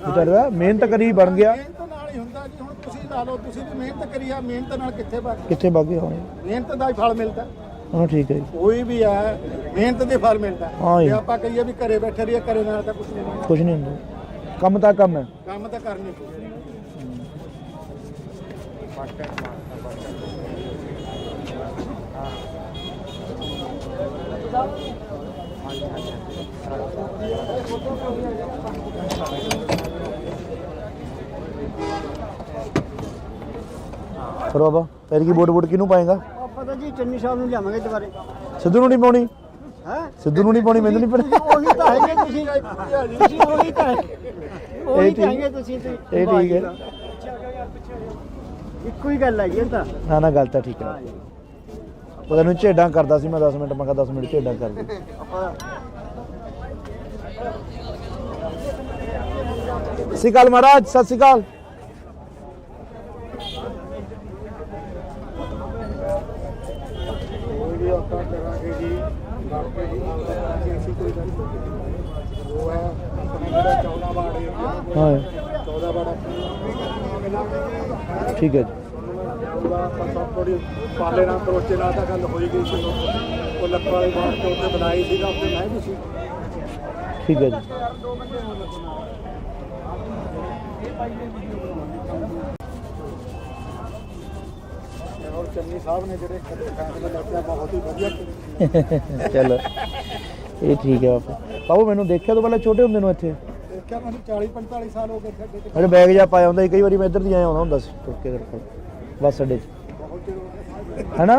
ਵਿਚਾਰੇ ਦਾ ਮਿਹਨਤ ਕਰੀ ਬਣ ਗਿਆ ਮਿਹਨਤ ਨਾਲ ਹੀ ਹੁੰਦਾ ਜੀ ਹੁਣ ਤੁਸੀਂ ਲਾ ਲਓ ਤੁਸੀਂ ਵੀ ਮਿਹਨਤ ਕਰੀ ਆ ਮਿਹਨਤ ਨਾਲ ਕਿੱਥੇ ਬਣ ਕਿੱਥੇ ਵਗ ਗਏ ਹੋਣੇ ਮਿਹਨਤ ਦਾ ਹੀ ਫਲ ਮਿਲਦਾ ਹਾਂ ਠੀਕ ਹੈ ਜੀ ਕੋਈ ਵੀ ਹੈ ਮਿਹਨਤ ਦੇ ਫਲ ਮਿਲਦਾ ਹਾਂ ਜੀ। ਜੇ ਆਪਾਂ ਕਹੀਏ ਵੀ ਘਰੇ ਬੈਠੇ ਰਹੀਏ ਘਰੇ ਨਾਲ ਤਾਂ ਕੁਝ ਨਹੀਂ ਮਿਲਦਾ ਕੁਝ ਨਹੀਂ ਹੁੰਦਾ ਕੰਮ ਤਾਂ ਕੰਮ ਹੈ ਕੰਮ ਤਾਂ ਕਰਨੀ ਪਊ ਫਿਰ ਬਾਬਾ ਫਿਰ ਕੀ ਵੋਟ ਕਿਹਨੂੰ ਪਾਏਗਾ ਆਪਾਂ ਤਾਂ ਜੀ ਚੰਨੀ ਸਾਹਿਬ ਨੂੰ ਲਿਆਵਾਂਗੇ ਦੁਬਾਰੇ ਸਿੱਧੂ ਨੂੰ ਨਹੀਂ ਪਾਉਣੀ ਹੈ ਸਿੱਧੂ ਨੂੰ ਨਹੀਂ ਪਾਉਣੀ ਮੈਨੂੰ ਨਹੀਂ ਪਤਾ ਉਹੀ ਤਾਂ ਹੈਗੇ ਤੁਸੀਂ ਤੁਸੀਂ ਉਹੀ ਤਾਂ ਉਹੀ ਤਾਂ ਹੈਗੇ ਤੁਸੀਂ ਇਹ ਠੀਕ ਹੈ ਇੱਕੋ ਹੀ ਗੱਲ ਹੈਗੀ ਇਹ ਤਾਂ ਨਾ ਨਾ ਗੱਲ ਤਾਂ ਠੀਕ ਹੈ ਉਹਦਾ ਨੂੰ ਝੇਡਾਂ ਕਰਦਾ ਸੀ ਮੈਂ 10 ਮਿੰਟ ਮੈਂ ਕਿਹਾ 10 ਮਿੰਟ ਝੇਡਾਂ ਕਰ ਦੇ ਸਤਿ ਸ਼੍ਰੀ ਅਕਾਲ ਮਹਾਰਾਜ ਸਤਿ ਸ਼੍ਰੀ ਅਕਾਲ ਵੀ ਆਪਾਂ ਕਰਾਂਗੇ ਜੀ ਬਾਕੀ ਜੀ ਅਸੀਂ ਕੋਈ ਗੱਲ ਨਹੀਂ ਉਹ ਹੈ ਜਿਹੜਾ 14 ਵਾਰਡ ਹੈ ਹਾਂ 14 ਵਾਰਡ ਠੀਕ ਹੈ ਜੀ ਆਪਾਂ ਸਭ ਥੋੜੀ ਪਾਲੇ ਨਾਲ ਕਰੋਚੇ ਨਾਲ ਤਾਂ ਗੱਲ ਹੋਈ ਗਈ ਸੀ ਉਹ ਲੱਕੜ ਵਾਲੀ ਬਾਤ ਤੇ ਉੱਤੇ ਬਣਾਈ ਸੀਗਾ ਉੱਤੇ ਮੈਂ ਵੀ ਸੀ ਠੀਕ ਹੈ ਜੀ। ਔਰ ਚੰਨੀ ਸਾਹਿਬ ਨੇ ਜਿਹੜੇ ਫੈਸਲੇ ਲੱਗੇ ਬਹੁਤ ਹੀ ਵਧੀਆ ਕੀਤੇ। ਚਲੋ ਇਹ ਠੀਕ ਹੈ ਬਾਪੂ। ਬਾਬੂ ਮੈਨੂੰ ਦੇਖਿਆ ਤੋਂ ਪਹਿਲਾਂ ਛੋਟੇ ਹੁੰਦੇ ਨੂੰ ਇੱਥੇ ਦੇਖਿਆ ਮੈਨੂੰ 40-45 ਸਾਲ ਹੋ ਗਏ ਖੇਡੇ ਤੇ ਅਰੇ ਬੈਗ ਜਾ ਪਾਇਆ ਹੁੰਦਾ ਸੀ, ਕਈ ਵਾਰੀ ਮੈਂ ਇੱਧਰ ਦੀ ਆਇਆ ਆਉਂਦਾ ਹੁੰਦਾ ਸੀ ਤੁਰ ਕੇ ਕਰਕੇ ਬੱਸ ਅੱਡੇ 'ਚ ਬਹੁਤ ਚਿਰ ਹੋ ਗਿਆ। ਹੈਨਾ।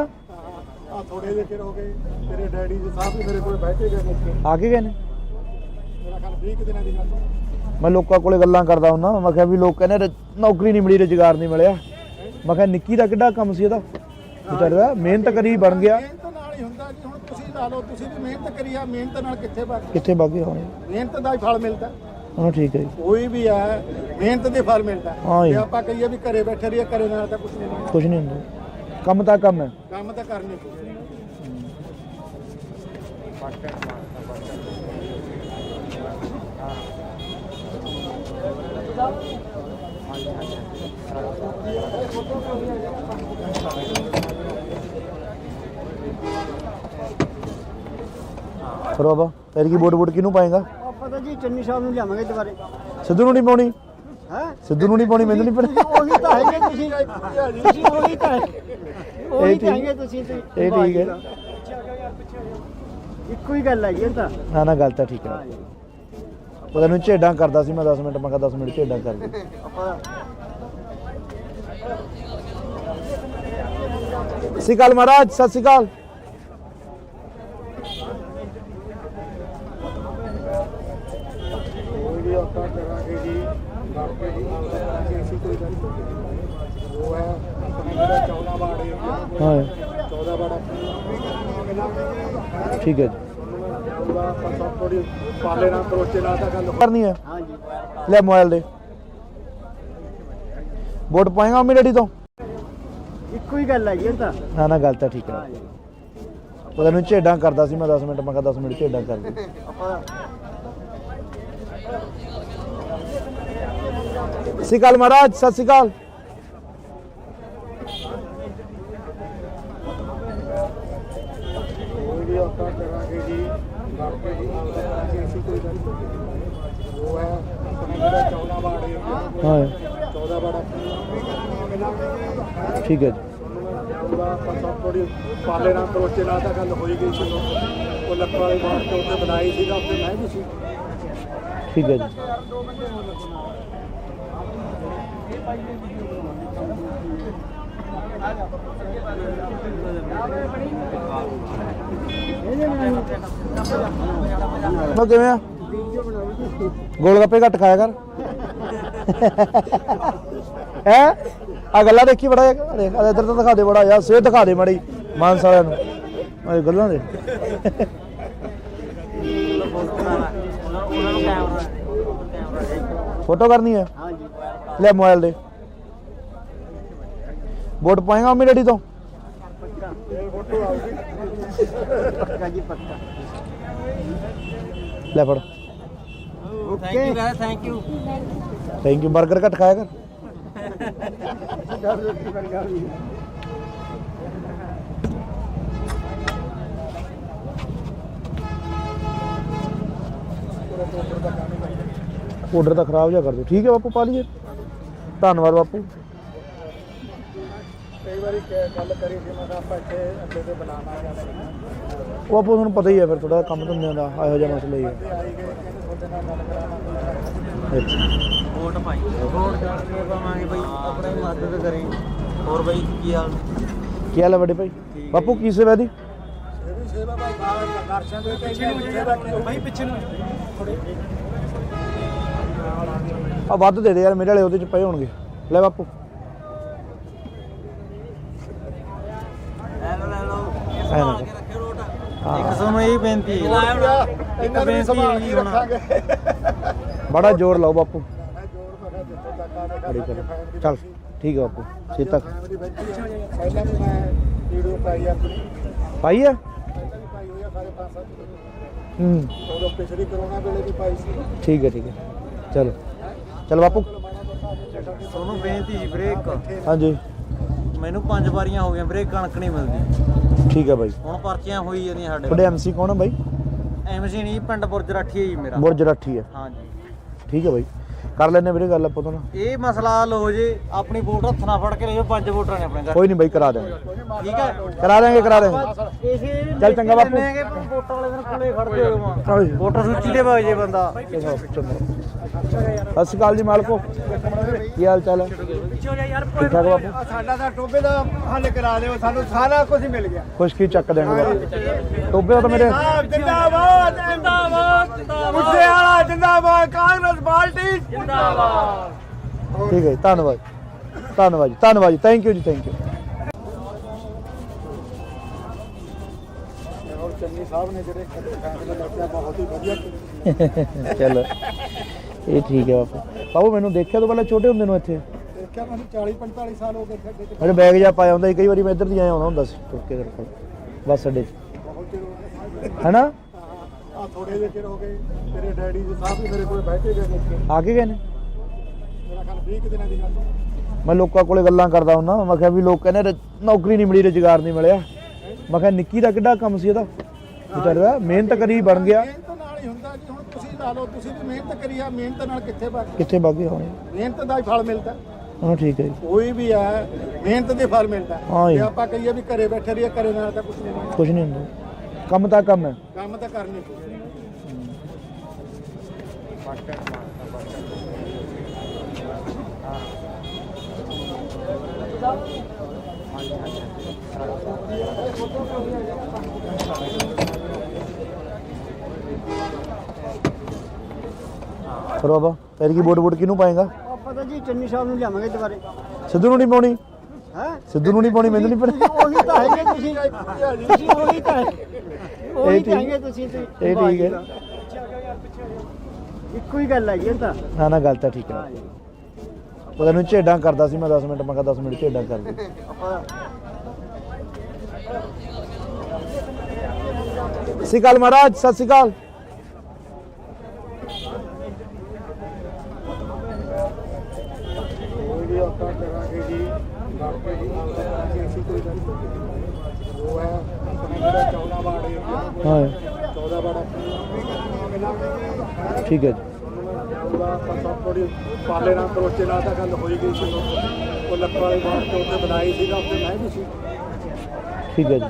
ਆ ਥੋੜੇ ਜਿਹੇ ਚਿਰ ਹੋ ਗਏ ਤੇਰੇ ਡੈਡੀ ਜੀ ਸਾਹਿਬ ਵੀ ਮੇਰੇ ਕੋਲ ਬੈਠੇ ਗਏ ਮੁੱਕੇ ਆ ਕੇ ਗਏ ਨੇ। ਮੇਰਾ ਖਿਆਲ 20 ਕੁ ਦਿਨਾਂ ਦੀ ਗੱਲ ਹੈ। ਮੈਂ ਲੋਕਾਂ ਕੋਲੇ ਗੱਲਾਂ ਕਰਦਾ ਹੁੰਦਾ, ਮੈਂ ਕਿਹਾ ਵੀ ਲੋਕ ਕਹਿੰਦੇ ਨੌਕਰੀ ਨਹੀਂ ਮਿਲੀ, ਰੁਜ਼ਗਾਰ ਨਹੀਂ ਮਿਲਿਆ। ਮੈਂ ਕਿਹਾ ਨਿੱਕੀ ਦਾ ਕਿੱਡਾ ਕੰਮ ਸੀ ਇਹਦਾ, ਵਿਚਾਰੇ ਦਾ ਮਿਹਨਤ ਕਰੀ ਬਣ ਗਿਆ। ਮਿਹਨਤ ਨਾਲ ਹੀ ਹੁੰਦਾ ਜੀ। ਹੁਣ ਤੁਸੀਂ ਲਾ ਲਓ, ਤੁਸੀਂ ਵੀ ਮਿਹਨਤ ਕਰੀ ਆ, ਮਿਹਨਤ ਨਾਲ ਕਿੱਥੇ ਵਗ ਕਿੱਥੇ ਬਾਗੇ ਹੋਣੇ। ਮਿਹਨਤ ਦਾ ਹੀ ਫਲ ਮਿਲਦਾ। ਹਾਂ ਠੀਕ ਹੈ ਜੀ। ਕੋਈ ਵੀ ਹੈ ਮਿਹਨਤ ਦੇ ਫਲ ਮਿਲਦਾ। ਹਾਂ ਜੀ। ਜੇ ਆਪਾਂ ਕਹੀਏ ਵੀ ਘਰੇ ਬੈਠੇ ਰਹੀਏ, ਘਰੇ ਨਾਲ ਤਾਂ ਕੁਝ ਨਹੀਂ ਮਿਲਦਾ। ਕੁਝ ਨਹੀਂ ਹੁੰਦਾ, ਕੰਮ ਤਾਂ ਕੰਮ ਹੈ। ਕੰਮ ਤਾਂ ਕਰਨੇ ਚਾਹੀਦੇ। ਫਿਰ ਬਾਬਾ ਫਿਰ ਕੀ ਵੋਟ ਕਿਹਨੂੰ ਪਾਏਗਾ? ਆਪਾਂ ਤਾਂ ਜੀ ਚੰਨੀ ਸਾਹਿਬ ਨੂੰ ਲਿਆਵਾਂਗੇ ਦੁਬਾਰੇ। ਸਿੱਧੂ ਨੂੰ ਨਹੀਂ ਪਾਉਣੀ? ਹੈ ਸਿੱਧੂ ਨੂੰ ਨਹੀਂ ਪਾਉਣੀ, ਮੈਨੂੰ ਨਹੀਂ ਪਤਾ। ਉਹੀ ਤਾਂ ਹੈਗੇ ਤੁਸੀਂ ਉਹੀ ਤਾਂ ਉਹੀ ਤਾਂ ਹੈਗੇ ਤੁਸੀਂ ਤੇ। ਇਹ ਠੀਕ ਹੈ। ਇੱਕੋ ਹੀ ਗੱਲ ਹੈਗੀ ਇਹ ਤਾਂ। ਨਾ ਨਾ ਗੱਲ ਤਾਂ ਠੀਕ ਹੈ। ਉਹ ਤੈਨੂੰ ਝੇਡਾਂ ਕਰਦਾ ਸੀ ਮੈਂ 10 ਮਿੰਟ, ਮੈਂ ਕਿਹਾ 10 ਮਿੰਟ ਝੇਡਾਂ ਕਰ ਦੇ। ਆਪਾਂ ਸਤਿ ਸ਼੍ਰੀ ਅਕਾਲ ਮਹਾਰਾਜ, ਸਤਿ ਸ਼੍ਰੀ ਅਕਾਲ। ਕੋਈ ਵੀ ਆਪਾਂ ਕਰਾਂਗੇ ਜੀ, ਬਾਕੀ ਜੀ ਅਸੀਂ ਕੋਈ ਗੱਲ ਨਹੀਂ। ਉਹ ਹੈ ਆਪਣੇ ਜਿਹੜਾ 14 ਵਾਰਡ ਏਰੀਆ, ਹਾਂ 14 ਵਾਰਡ ਠੀਕ ਹੈ ਜੀ। ਪੂਰਾ ਆਪਾਂ ਸਭ ਥੋੜੀ ਪਾਲੇ ਨਾਲ ਕਰੋਚੇ ਨਾਲ ਤਾਂ ਗੱਲ ਕਰਨੀ ਹੈ। ਹਾਂ ਜੀ ਲੈ ਮੋਬਾਈਲ ਦੇ। ਵੋਟ ਪਾਏਗਾ ਮੰਮੀ ਡੈਡੀ ਤੋਂ? ਇੱਕੋ ਹੀ ਗੱਲ ਹੈਗੀ ਇਹ ਤਾਂ। ਨਾ ਨਾ ਗੱਲ ਤਾਂ ਠੀਕ ਹੈ। ਉਹ ਤੈਨੂੰ ਝੇਡਾਂ ਕਰਦਾ ਸੀ ਮੈਂ 10 ਮਿੰਟ, ਮੈਂ ਕਿਹਾ 10 ਮਿੰਟ ਝੇਡਾਂ ਕਰ ਦੇ। ਆਪਾਂ ਸਤਿ ਸ਼੍ਰੀ ਅਕਾਲ ਮਹਾਰਾਜ, ਸਤਿ ਸ਼੍ਰੀ ਅਕਾਲ। ਕੋਈ ਵੀ ਆਪਾਂ ਕਰਾਂਗੇ ਜੀ, ਬਾਕੀ ਜੀ ਅਸੀਂ ਕੋਈ ਗੱਲ ਨਹੀਂ। ਉਹ ਹੈ ਆਪਣੇ ਜਿਹੜਾ 14 ਵਾਰਡ ਏਰੀਆ, ਹਾਂ 14 ਵਾਰਡ ਠੀਕ ਹੈ ਜੀ। ਪੂਰਾ ਆਪਾਂ ਸਭ ਥੋੜੀ ਪਾਲੇ ਨਾਲ ਕਰੋਚੇ ਨਾਲ ਤਾਂ ਗੱਲ ਹੋਈ ਗਈ ਸੀ। ਉਹ ਲੱਖਾਂ ਵਾਲੀ ਬਾਤ ਤੇ ਉੱਥੇ ਬਣਾਈ ਸੀਗਾ, ਉੱਥੇ ਮੈਂ ਵੀ ਸੀ। ਠੀਕ ਹੈ ਜੀ। ਉਹ ਕਿਵੇਂ ਆ? ਗੋਲ ਗੱਪੇ ਘੱਟ ਖਾਇਆ ਕਰ। ਹੈ ਆ ਗੱਲਾਂ ਦੇਖੀ ਬੜਾ ਦੇਖ ਇੱਧਰ ਤਾਂ ਦਿਖਾ ਦੇ ਬੜਾ ਯਾਰ, ਸਿਹਤ ਦਿਖਾ ਦੇ ਮਾੜੀ ਮਾਨਸ ਵਾਲਿਆਂ ਨੂੰ ਇਹ ਗੱਲਾਂ ਦੇ। ਫੋਟੋ ਕਰਨੀ ਹੈ? ਹਾਂ ਜੀ ਲੈ ਮੋਬਾਈਲ ਦੇ। ਵੋਟ ਪਾਏਗਾ ਮੰਮੀ ਡੈਡੀ ਤੋਂ? ਪੱਕਾ ਜੀ ਪੱਕਾ। ਲੈ ਫੜ। Okay thank you. Thank you. Burger ਘੱਟ ਖਾਇਆ ਕਰ। ਆਰਡਰ ਤਾਂ ਖਰਾਬ ਜਿਹਾ ਕਰ ਦਿਓ। ਠੀਕ ਹੈ ਬਾਪੂ, ਪਾ ਲਈਏ। ਧੰਨਵਾਦ ਬਾਪੂ। ਕਈ ਵਾਰੀ ਗੱਲ ਕਰੀ ਸੀ ਮੈਂ ਕਿਹਾ ਆਪਾਂ ਇੱਥੇ ਅੱਡੇ ਤੇ ਬਣਾਉਣਾ ਜਾਂਦਾ ਉਹ ਬਾਪੂ ਤੁਹਾਨੂੰ ਪਤਾ ਹੀ ਹੈ ਫਿਰ ਥੋੜਾ ਕੰਮ ਧੰਦਿਆਂ ਦਾ ਇਹੋ ਜਿਹਾ ਮਸਲਾ ਹੀ ਹੈ। ਆਈ ਗਏ ਕਹਿੰਦੇ ਤੁਹਾਡੇ ਨਾਲ ਗੱਲ ਕਰਾਉਣਾ। ਅੱਛਾ ਵੋਟ ਪਾਈ ਵੋਟ ਕਰਕੇ ਪਾਵਾਂਗੇ ਬਈ, ਆਪਣੀ ਮਦਦ ਕਰੀ। ਹੋਰ ਬਈ ਕੀ ਹਾਲ? ਕੀ ਹਾਲ ਹੈ ਵੱਡੇ ਭਾਈ? ਬਾਪੂ ਕੀ ਸੇਵਾ ਦੀ? ਇਹ ਵੀ ਸੇਵਾ ਭਾਈ ਦਰਸ਼ਨ ਦੇ ਪਿੱਛੇ ਨੂੰ ਸੇਵਾ ਕੀ ਭਾਈ ਪਿੱਛੇ ਨੂੰ ਆ ਵੱਧ ਦੇ ਦੇ ਯਾਰ, ਮੇਰੇ ਵਾਲੇ ਉਹਦੇ ਚ ਪਏ ਹੋਣਗੇ। ਲੈ ਬਾਪੂ। ਲੈ ਲਓ ਐ ਨਾ ਕਰ। ਰੱਖਿਓ ਰੋਟ। ਹਾਂ। ਇੱਕ ਤੁਹਾਨੂੰ ਇਹ ਬੇਨਤੀ ਹੈ, ਇਹਨਾਂ ਨੂੰ ਸੰਭਾਲ ਕੇ ਰੱਖਾਂਗੇ। ਬੜਾ ਜ਼ੋਰ ਲਾਓ ਬਾਪੂ। ਮੈਂ ਜੋਰ ਮੈਂ ਕਿਹਾ ਜਿੱਥੇ ਤੱਕ ਆਵੇ ਬੜੀ ਕਰ ਚੱਲ ਠੀਕ ਹੈ ਬਾਪੂ। ਛੇਤੀ ਤੱਕ ਫੈਮਿਲੀ ਬੈਠੀ ਹੈ। ਪਹਿਲਾਂ ਵੀ ਮੈਂ ਵੀਡੀਓ ਪਾਈ ਆਪਣੀ, ਪਾਈ ਹੈ। ਪਹਿਲਾਂ ਵੀ ਪਾਈ ਹੋਈ ਆ ਸਾਰੇ 5-7 ਹੂੰ ਉਦੋਂ ਪਿਛਲੀ ਕਰੋਨਾ ਵੇਲੇ ਵੀ ਪਾਈ ਸੀ। ਠੀਕ ਹੈ ਠੀਕ ਹੈ। ਚਲੋ ਚਲ ਬਾਪੂ। ਤੁਹਾਨੂੰ ਬੇਨਤੀ ਜੀ, ਬ੍ਰੇਕ ਹਾਂਜੀ ਮੈਨੂੰ 5 ਵਾਰੀਆਂ ਹੋ ਗਈਆਂ ਬ੍ਰੇਕ ਕਣਕ ਨਹੀਂ ਮਿਲਦੀ। ਠੀਕ ਹੈ ਬਾਈ। ਹੁਣ ਪਰਚੀਆਂ ਹੋਈ ਜਾਂਦੀਆਂ ਸਾਡੇ ਤੁਹਾਡੇ ਐਮਸੀ ਕੌਣ ਹੈ ਬਾਈ? ਐਮਸੀ ਨਹੀਂ ਪਿੰਡ ਬੁਰਜ ਰਾਠੀ ਹੈ ਜੀ ਮੇਰਾ। ਬੁਰਜ ਰਾਠੀ ਹੈ, ਹਾਂਜੀ ਠੀਕ ਹੈ ਬਾਈ, ਕਰ ਲੈਣੇ ਵੀਰੇ ਗੱਲ ਆਪਾਂ ਤੋਂ ਨਾ। ਇਹ ਮਸਲਾ ਹੱਲ ਹੋ ਜੇ, ਆਪਣੀ ਵੋਟ ਹੱਥ ਨਾਲ ਫੜ ਕੇ ਲੈ ਜਾਓ, 5 ਵੋਟਰਾਂ ਨੇ ਆਪਣੇ ਘਰ। ਕੋਈ ਨਹੀਂ ਬਾਈ, ਕਰਾ ਦੇਵਾਂਗੇ, ਠੀਕ ਹੈ, ਕਰਾ ਦੇਵਾਂਗੇ। ਇਸੇ ਚੱਲ ਚੰਗਾ ਬਾਪੂ। ਵੋਟਾਂ ਵਾਲੇ ਦਿਨ ਕੋਲੇ ਖੜਦੇ ਹੋ, ਹਾਂਜੀ। ਵੋਟਰ ਸੂਚੀ ਤੇ ਵਗ ਜੇ ਬੰਦਾ। ਸਤਿ ਸ਼੍ਰੀ ਅਕਾਲ ਜੀ ਮਾਲਕੋ, ਕੀ ਹਾਲ ਚਾਲ ਹੈ? ਠੀਕ ਠਾਕ ਬਾਪੂ। ਸਾਡਾ ਤਾਂ ਟੋਬੇ ਦਾ ਹੱਲ ਕਰਾ ਦਿਓ, ਸਾਨੂੰ ਸਾਰਾ ਕੁਝ ਮਿਲ ਗਿਆ। ਕੁਛ ਕੀ ਚੱਕ ਦੇਣਗੇ ਬਾਪੂ, ਟੋਬੇ ਦਾ ਤਾਂ ਮੇਰੇ ਜਿੰਦਾਬਾਦ ਜਿੰਦਾਬਾਦ ਜਿੰਦਾਬਾਦ, ਮੁੱਦੇ ਵਾਲਾ ਜਿੰਦਾਬਾਦ, ਕਾਂਗਰਸ ਪਾਰਟੀ ਜਿੰਦਾਬਾਦ। ਠੀਕ ਹੈ ਜੀ, ਧੰਨਵਾਦ ਧੰਨਵਾਦ ਜੀ, ਧੰਨਵਾਦ ਜੀ, ਥੈਂਕ ਯੂ ਜੀ, ਥੈਂਕ ਯੂ। ਔਰ ਚੰਨੀ ਸਾਹਿਬ ਨੇ ਜਿਹੜੇ ਫੈਸਲੇ ਲਿਆ ਬਹੁਤ ਹੀ ਵਧੀਆ। ਚਲੋ ਇਹ ਠੀਕ ਹੈ ਬਾਪੂ। ਬਾਬੂ ਮੈਨੂੰ ਦੇਖਿਆ ਤੋਂ ਪਹਿਲਾਂ ਛੋਟੇ ਹੁੰਦੇ ਨੂੰ ਇੱਥੇ, ਦੇਖਿਆ ਮੈਨੂੰ 40-45 ਸਾਲ ਹੋ ਗਏ ਖੱਡੇ ਤੇ। ਮੇਰੇ ਬੈਗ ਜਾ ਪਾਇਆ ਹੁੰਦਾ ਸੀ, ਕਈ ਵਾਰੀ ਮੈਂ ਇੱਧਰ ਦੀ ਆਇਆ ਹੁੰਦਾ ਸੀ ਤੁਰ ਕੇ ਤੇਰੇ ਕੋਲ ਬੱਸ ਅੱਡੇ 'ਚ, ਬਹੁਤ ਚਿਰ ਹੋ ਗਿਆ। ਹੈਨਾ? ਆ ਥੋੜੇ ਜਿਹੇ ਚਿਰ ਹੋ ਗਏ, ਤੇਰੇ ਡੈਡੀ ਜੀ ਸਾਹਿਬ ਵੀ ਮੇਰੇ ਕੋਲ ਬੈਠੇ ਗਏ ਨੇ। ਆ ਕੇ ਗਏ ਨੇ? ਮੇਰਾ ਖਿਆਲ 20 ਦਿਨਾਂ ਦੀ ਗੱਲ। ਮੈਂ ਲੋਕਾਂ ਕੋਲੇ ਗੱਲਾਂ ਕਰਦਾ ਹੁੰਦਾ, ਮੈਂ ਕਿਹਾ ਵੀ ਲੋਕ ਕਹਿੰਦੇ ਨੌਕਰੀ ਨਹੀਂ ਮਿਲੀ, ਰੁਜ਼ਗਾਰ ਨਹੀਂ ਮਿਲਿਆ। ਮੈਂ ਕਿਹਾ ਨਿੱਕੀ ਦਾ ਕਿੱਡਾ ਕੰਮ ਸੀ ਇਹਦਾ, ਵਿਚਾਰੇ ਦਾ ਮਿਹਨਤ ਕਰੀ ਬਣ ਗਿਆ। ਮਿਹਨਤ ਨਾਲ ਹੀ ਹੁੰਦਾ ਜੀ, ਹੁਣ ਤੁਸੀਂ ਲਾ ਲਓ, ਤੁਸੀਂ ਵੀ ਮਿਹਨਤ ਕਰੀ ਆ, ਮਿਹਨਤ ਨਾਲ ਕਿੱਥੇ ਕਿੱਥੇ ਬਾਗੇ ਹੋਣੇ। ਮਿਹਨਤ ਦਾ ਹੀ ਫਲ ਮਿਲਦਾ। ਹਾਂ ਠੀਕ ਹੈ ਜੀ, ਕੋਈ ਵੀ ਹੈ ਮਿਹਨਤ ਦੇ ਫਲ ਮਿਲਦਾ। ਹਾਂ ਜੀ। ਜੇ ਆਪਾਂ ਕਹੀਏ ਵੀ ਘਰੇ ਬੈਠੇ ਰਹੀਏ, ਘਰੇ ਨਾਲ ਤਾਂ ਕੁਝ ਨਹੀਂ ਹੁੰਦਾ। ਕੁਛ ਨਹੀਂ ਹੁੰਦਾ, ਕੰਮ ਤਾਂ ਕੰਮ ਹੈ। ਕੰਮ ਤਾਂ ਕਰਨੀ ਪਊ। ਫਿਰ ਬਾਬਾ ਤੇਰੀ ਕੀ ਵੋਟ ਕਿਹਨੂੰ ਪਾਏਗਾ? ਪਤਾ ਜੀ ਚੰਨੀ ਸਾਹਿਬ ਨੂੰ ਲਿਆਵਾਂਗੇ ਦੁਬਾਰੇ। ਸਿੱਧੂ ਨੂੰ ਨਹੀਂ ਪਾਉਣੀ? ਹੈ ਸਿੱਧੂ ਨੂੰ ਨਹੀਂ ਪਾਉਣੀ, ਮੈਨੂੰ ਨਹੀਂ ਪਤਾ। ਉਹੀ ਤਾਂ ਹੈਗੇ ਤੁਸੀਂ, ਉਹੀ ਤਾਂ ਉਹੀ ਤਾਂ ਹੈਗੇ ਤੁਸੀਂ। ਇਹ ਠੀਕ ਹੈ, ਇੱਕੋ ਹੀ ਗੱਲ ਹੈ ਜੀ ਇਹ ਤਾਂ। ਨਾ ਨਾ ਗੱਲ ਤਾਂ ਠੀਕ ਹੈ। ਉਹ ਤੈਨੂੰ ਝੇਡਾਂ ਕਰਦਾ ਸੀ ਮੈਂ 10 ਮਿੰਟ, ਮੈਂ ਕਿਹਾ 10 ਮਿੰਟ ਝੇਡਾਂ ਕਰ ਦੇ। ਸਤਿ ਸ਼੍ਰੀ ਅਕਾਲ ਮਹਾਰਾਜ, ਸਤਿ ਸ਼੍ਰੀ ਅਕਾਲ। ਆਪਾਂ ਕਰਾਂਗੇ ਜੀ, ਬਾਕੀ ਜੀ ਕਰਾਂਗੇ ਅਸੀਂ, ਕੋਈ ਗੱਲ ਨਹੀਂ। ਉਹ ਹੈ ਆਪਣਾ ਜਿਹੜਾ 14 ਵਾਰਡ ਹੈ, ਹਾਂ 14 ਵਾਰਡ ਠੀਕ ਹੈ ਜੀ, ਉਹਦਾ ਆਪਾਂ ਸਭ ਥੋੜੀ ਪਾਲੇ ਨਾਲ ਕਰੋਚੇ ਨਾਲ ਤਾਂ ਗੱਲ ਹੋਈ ਗਈ ਸੀ। ਉਹ ਲੱਖਾਂ ਵਾਲੀ ਬਾਤ ਤੋਂ ਉੱਤੇ ਬਣਾਈ ਸੀਗਾ, ਉੱਤੇ ਮੈਂ ਵੀ ਸੀ। ਠੀਕ ਹੈ ਜੀ।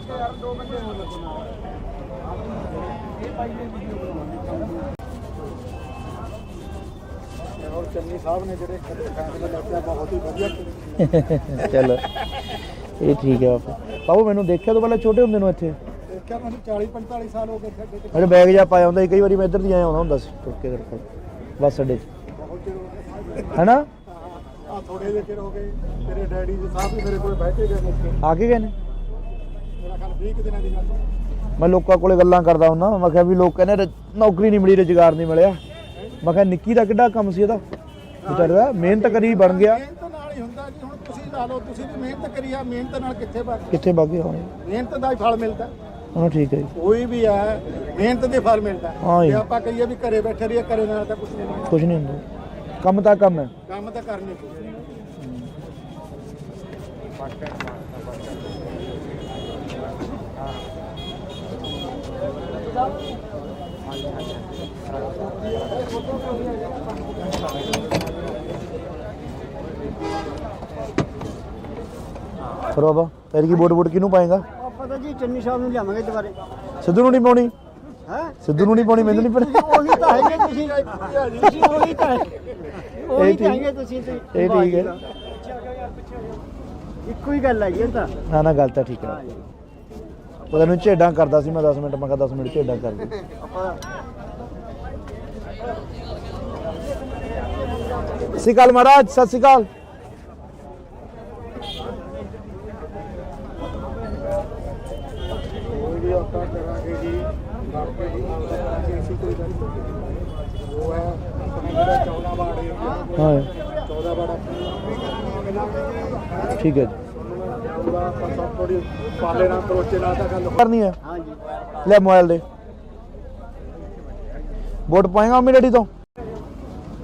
ਔਰ ਚੰਨੀ ਸਾਹਿਬ ਨੇ ਜਿਹੜੇ ਫੈਸਲੇ ਲਿਆ ਬਹੁਤ ਹੀ ਵਧੀਆ। ਚਲੋ ਇਹ ਠੀਕ ਹੈ ਬਾਪੂ। ਬਾਬੂ ਮੈਨੂੰ ਦੇਖਿਆ ਤੋਂ ਪਹਿਲਾਂ ਛੋਟੇ ਹੁੰਦੇ ਨੂੰ ਇੱਥੇ, ਦੇਖਿਆ ਮੈਨੂੰ 40-45 ਸਾਲ ਹੋ ਗਏ ਖੱਡੇ ਤੇ। ਮੇਰੇ ਬੈਗ ਜਾ ਪਾਇਆ ਹੁੰਦਾ ਸੀ, ਕਈ ਵਾਰੀ ਮੈਂ ਇੱਧਰ ਦੀ ਆਇਆ ਹੁੰਦਾ ਸੀ ਤੁਰ ਕੇ ਤੇਰੇ ਕੋਲ ਬੱਸ ਅੱਡੇ 'ਚ, ਬਹੁਤ ਚਿਰ ਹੋ ਗਿਆ। ਹੈਨਾ? ਆ ਥੋੜੇ ਜਿਹੇ ਚਿਰ ਹੋ ਗਏ, ਤੇਰੇ ਡੈਡੀ ਜੀ ਸਾਹਿਬ ਵੀ ਮੇਰੇ ਕੋਲ ਬੈਠੇ ਗਏ ਨੇ। ਆ ਕੇ ਗਏ ਨੇ? ਮੇਰਾ ਖਿਆਲ 20 ਦਿਨਾਂ ਦੀ ਗੱਲ। ਮੈਂ ਲੋਕਾਂ ਕੋਲੇ ਗੱਲਾਂ ਕਰਦਾ ਹੁੰਦਾ, ਮੈਂ ਕਿਹਾ ਵੀ ਲੋਕ ਕਹਿੰਦੇ ਨੌਕਰੀ ਨਹੀਂ ਮਿਲੀ, ਰੁਜ਼ਗਾਰ ਨਹੀਂ ਮਿਲਿਆ। ਮੈਂ ਕਿਹਾ ਨਿੱਕੀ ਦਾ ਕਿੱਡਾ ਕੰਮ ਸੀ ਇਹਦਾ, ਵਿਚਾਰੇ ਦਾ ਮਿਹਨਤ ਕਰੀ ਬਣ ਗਿਆ। ਮਿਹਨਤ ਨਾਲ ਹੀ ਹੁੰਦਾ ਜੀ, ਹੁਣ ਤੁਸੀਂ ਲਾ ਲਓ, ਤੁਸੀਂ ਵੀ ਮਿਹਨਤ ਕਰੀ ਆ, ਮਿਹਨਤ ਨਾਲ ਕਿੱਥੇ ਬਾਗੇ ਹੋਣੇ। ਮਿਹਨਤ ਦਾ ਹੀ ਫਲ ਮਿਲਦਾ। ਹਾਂ ਠੀਕ ਹੈ ਜੀ, ਕੋਈ ਵੀ ਹੈ ਮਿਹਨਤ ਦੇ ਫਲ ਮਿਲਦਾ। ਹਾਂ ਜੀ। ਜੇ ਆਪਾਂ ਕਹੀਏ ਵੀ ਘਰੇ ਬੈਠੇ ਰਹੀਏ, ਘਰੇ ਨਾਲ ਤਾਂ ਕੁਝ ਨਹੀਂ ਹੁੰਦਾ। ਕੁਛ ਨਹੀਂ ਹੁੰਦਾ, ਕੰਮ ਤਾਂ ਕੰਮ ਹੈ। ਕੰਮ ਤਾਂ ਕਰਨੀ ਪਊ। ਫਿਰ ਬਾਬਾ ਤੇਰੀ ਕੀ ਵੋਟ ਕਿਹਨੂੰ ਪਾਏਗਾ? ਪਤਾ ਜੀ ਚੰਨੀ ਸਾਹਿਬ ਨੂੰ ਲਿਆਵਾਂਗੇ ਦੁਬਾਰੇ। ਸਿੱਧੂ ਨੂੰ ਨਹੀਂ ਪਾਉਣੀ? ਹੈ ਸਿੱਧੂ ਨੂੰ ਨਹੀਂ ਪਾਉਣੀ, ਮੈਨੂੰ ਨਹੀਂ ਪਤਾ। ਉਹੀ ਤਾਂ ਹੈਗੇ ਤੁਸੀਂ, ਉਹੀ ਤਾਂ ਉਹੀ ਤਾਂ ਹੈਗੇ ਤੁਸੀਂ। ਇਹ ਠੀਕ ਹੈ, ਇੱਕੋ ਹੀ ਗੱਲ ਹੈ ਜੀ ਇਹ ਤਾਂ। ਨਾ ਨਾ ਗੱਲ ਤਾਂ ਠੀਕ ਹੈ। ਉਹ ਤੈਨੂੰ ਝੇਡਾਂ ਕਰਦਾ ਸੀ ਮੈਂ 10 ਮਿੰਟ, ਮੈਂ ਕਿਹਾ 10 ਮਿੰਟ ਝੇਡਾਂ ਕਰ ਦੇ। ਸਤਿ ਸ਼੍ਰੀ ਅਕਾਲ ਮਹਾਰਾਜ, ਸਤਿ ਸ਼੍ਰੀ ਅਕਾਲ। ਵੀ ਆਪਾਂ ਕਰਾਂਗੇ ਜੀ, ਬਾਕੀ ਜੀ ਕਰਾਂਗੇ ਅਸੀਂ, ਕੋਈ ਗੱਲ ਨਹੀਂ। ਉਹ ਹੈ ਆਪਣਾ ਜਿਹੜਾ 14 ਵਾਰਡ ਹੈ, ਹਾਂ 14 ਵਾਰਡ ਠੀਕ ਹੈ ਜੀ, ਉਹਦਾ ਆਪਾਂ ਸਭ ਥੋੜੀ ਪਾਲੇ ਨਾਲ ਕਰੋਚੇ ਨਾਲ ਤਾਂ ਗੱਲ ਕਰਨੀ ਹੈ। ਹਾਂ ਜੀ। ਲੈ ਮੋਬਾਈਲ ਦੇ, ਵੋਟ ਪਾਏਗਾ ਮੰਮੀ ਡੈਡੀ ਤੋਂ?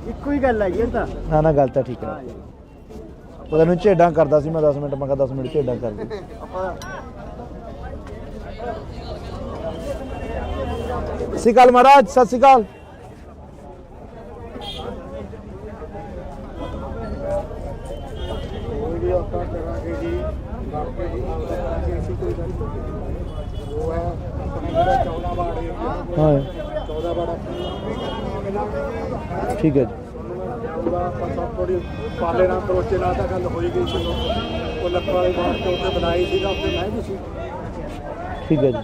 ਇੱਕੋ ਹੀ ਗੱਲ ਹੈ ਜੀ ਇਹ ਤਾਂ। ਨਾ ਨਾ ਗੱਲ ਤਾਂ ਠੀਕ ਹੈ। ਉਹ ਤੈਨੂੰ ਝੇਡਾਂ ਕਰਦਾ ਸੀ ਮੈਂ 10 ਮਿੰਟ, ਮੈਂ ਕਿਹਾ 10 ਮਿੰਟ ਝੇਡਾਂ ਕਰ ਦੇ। ਸਤਿ ਸ਼੍ਰੀ ਅਕਾਲ ਮਹਾਰਾਜ, ਸਤਿ ਸ਼੍ਰੀ ਅਕਾਲ। ਵੀਡੀਓ ਆਪਾਂ ਕਰਾਂਗੇ ਜੀ ਬਾਕੀ ਜੀ ਕਰਾਂਗੇ ਅਸੀਂ ਕੋਈ ਗੱਲ ਉਹ ਹੈ ਆਪਣੇ ਜਿਹੜਾ 14 ਵਾਰਡ ਹਾਂ 14 ਵਾਰਡ ਠੀਕ ਹੈ ਜੀ। ਉਹਦਾ ਪਤਾ ਥੋੜੀ ਪਾਲੇ ਨਾਲ ਕਰੋਚੇ ਨਾਲ ਤਾਂ ਗੱਲ ਹੋਈ ਗਈ ਸੀ ਉਹ ਲੱਖਾਂ ਵਾਲੀ ਬਾਤ ਤੇ ਉੱਥੇ ਬਣਾਈ ਸੀਗਾ ਉੱਥੇ ਮੈਂ ਵੀ ਸੀ। ਠੀਕ ਹੈ ਜੀ।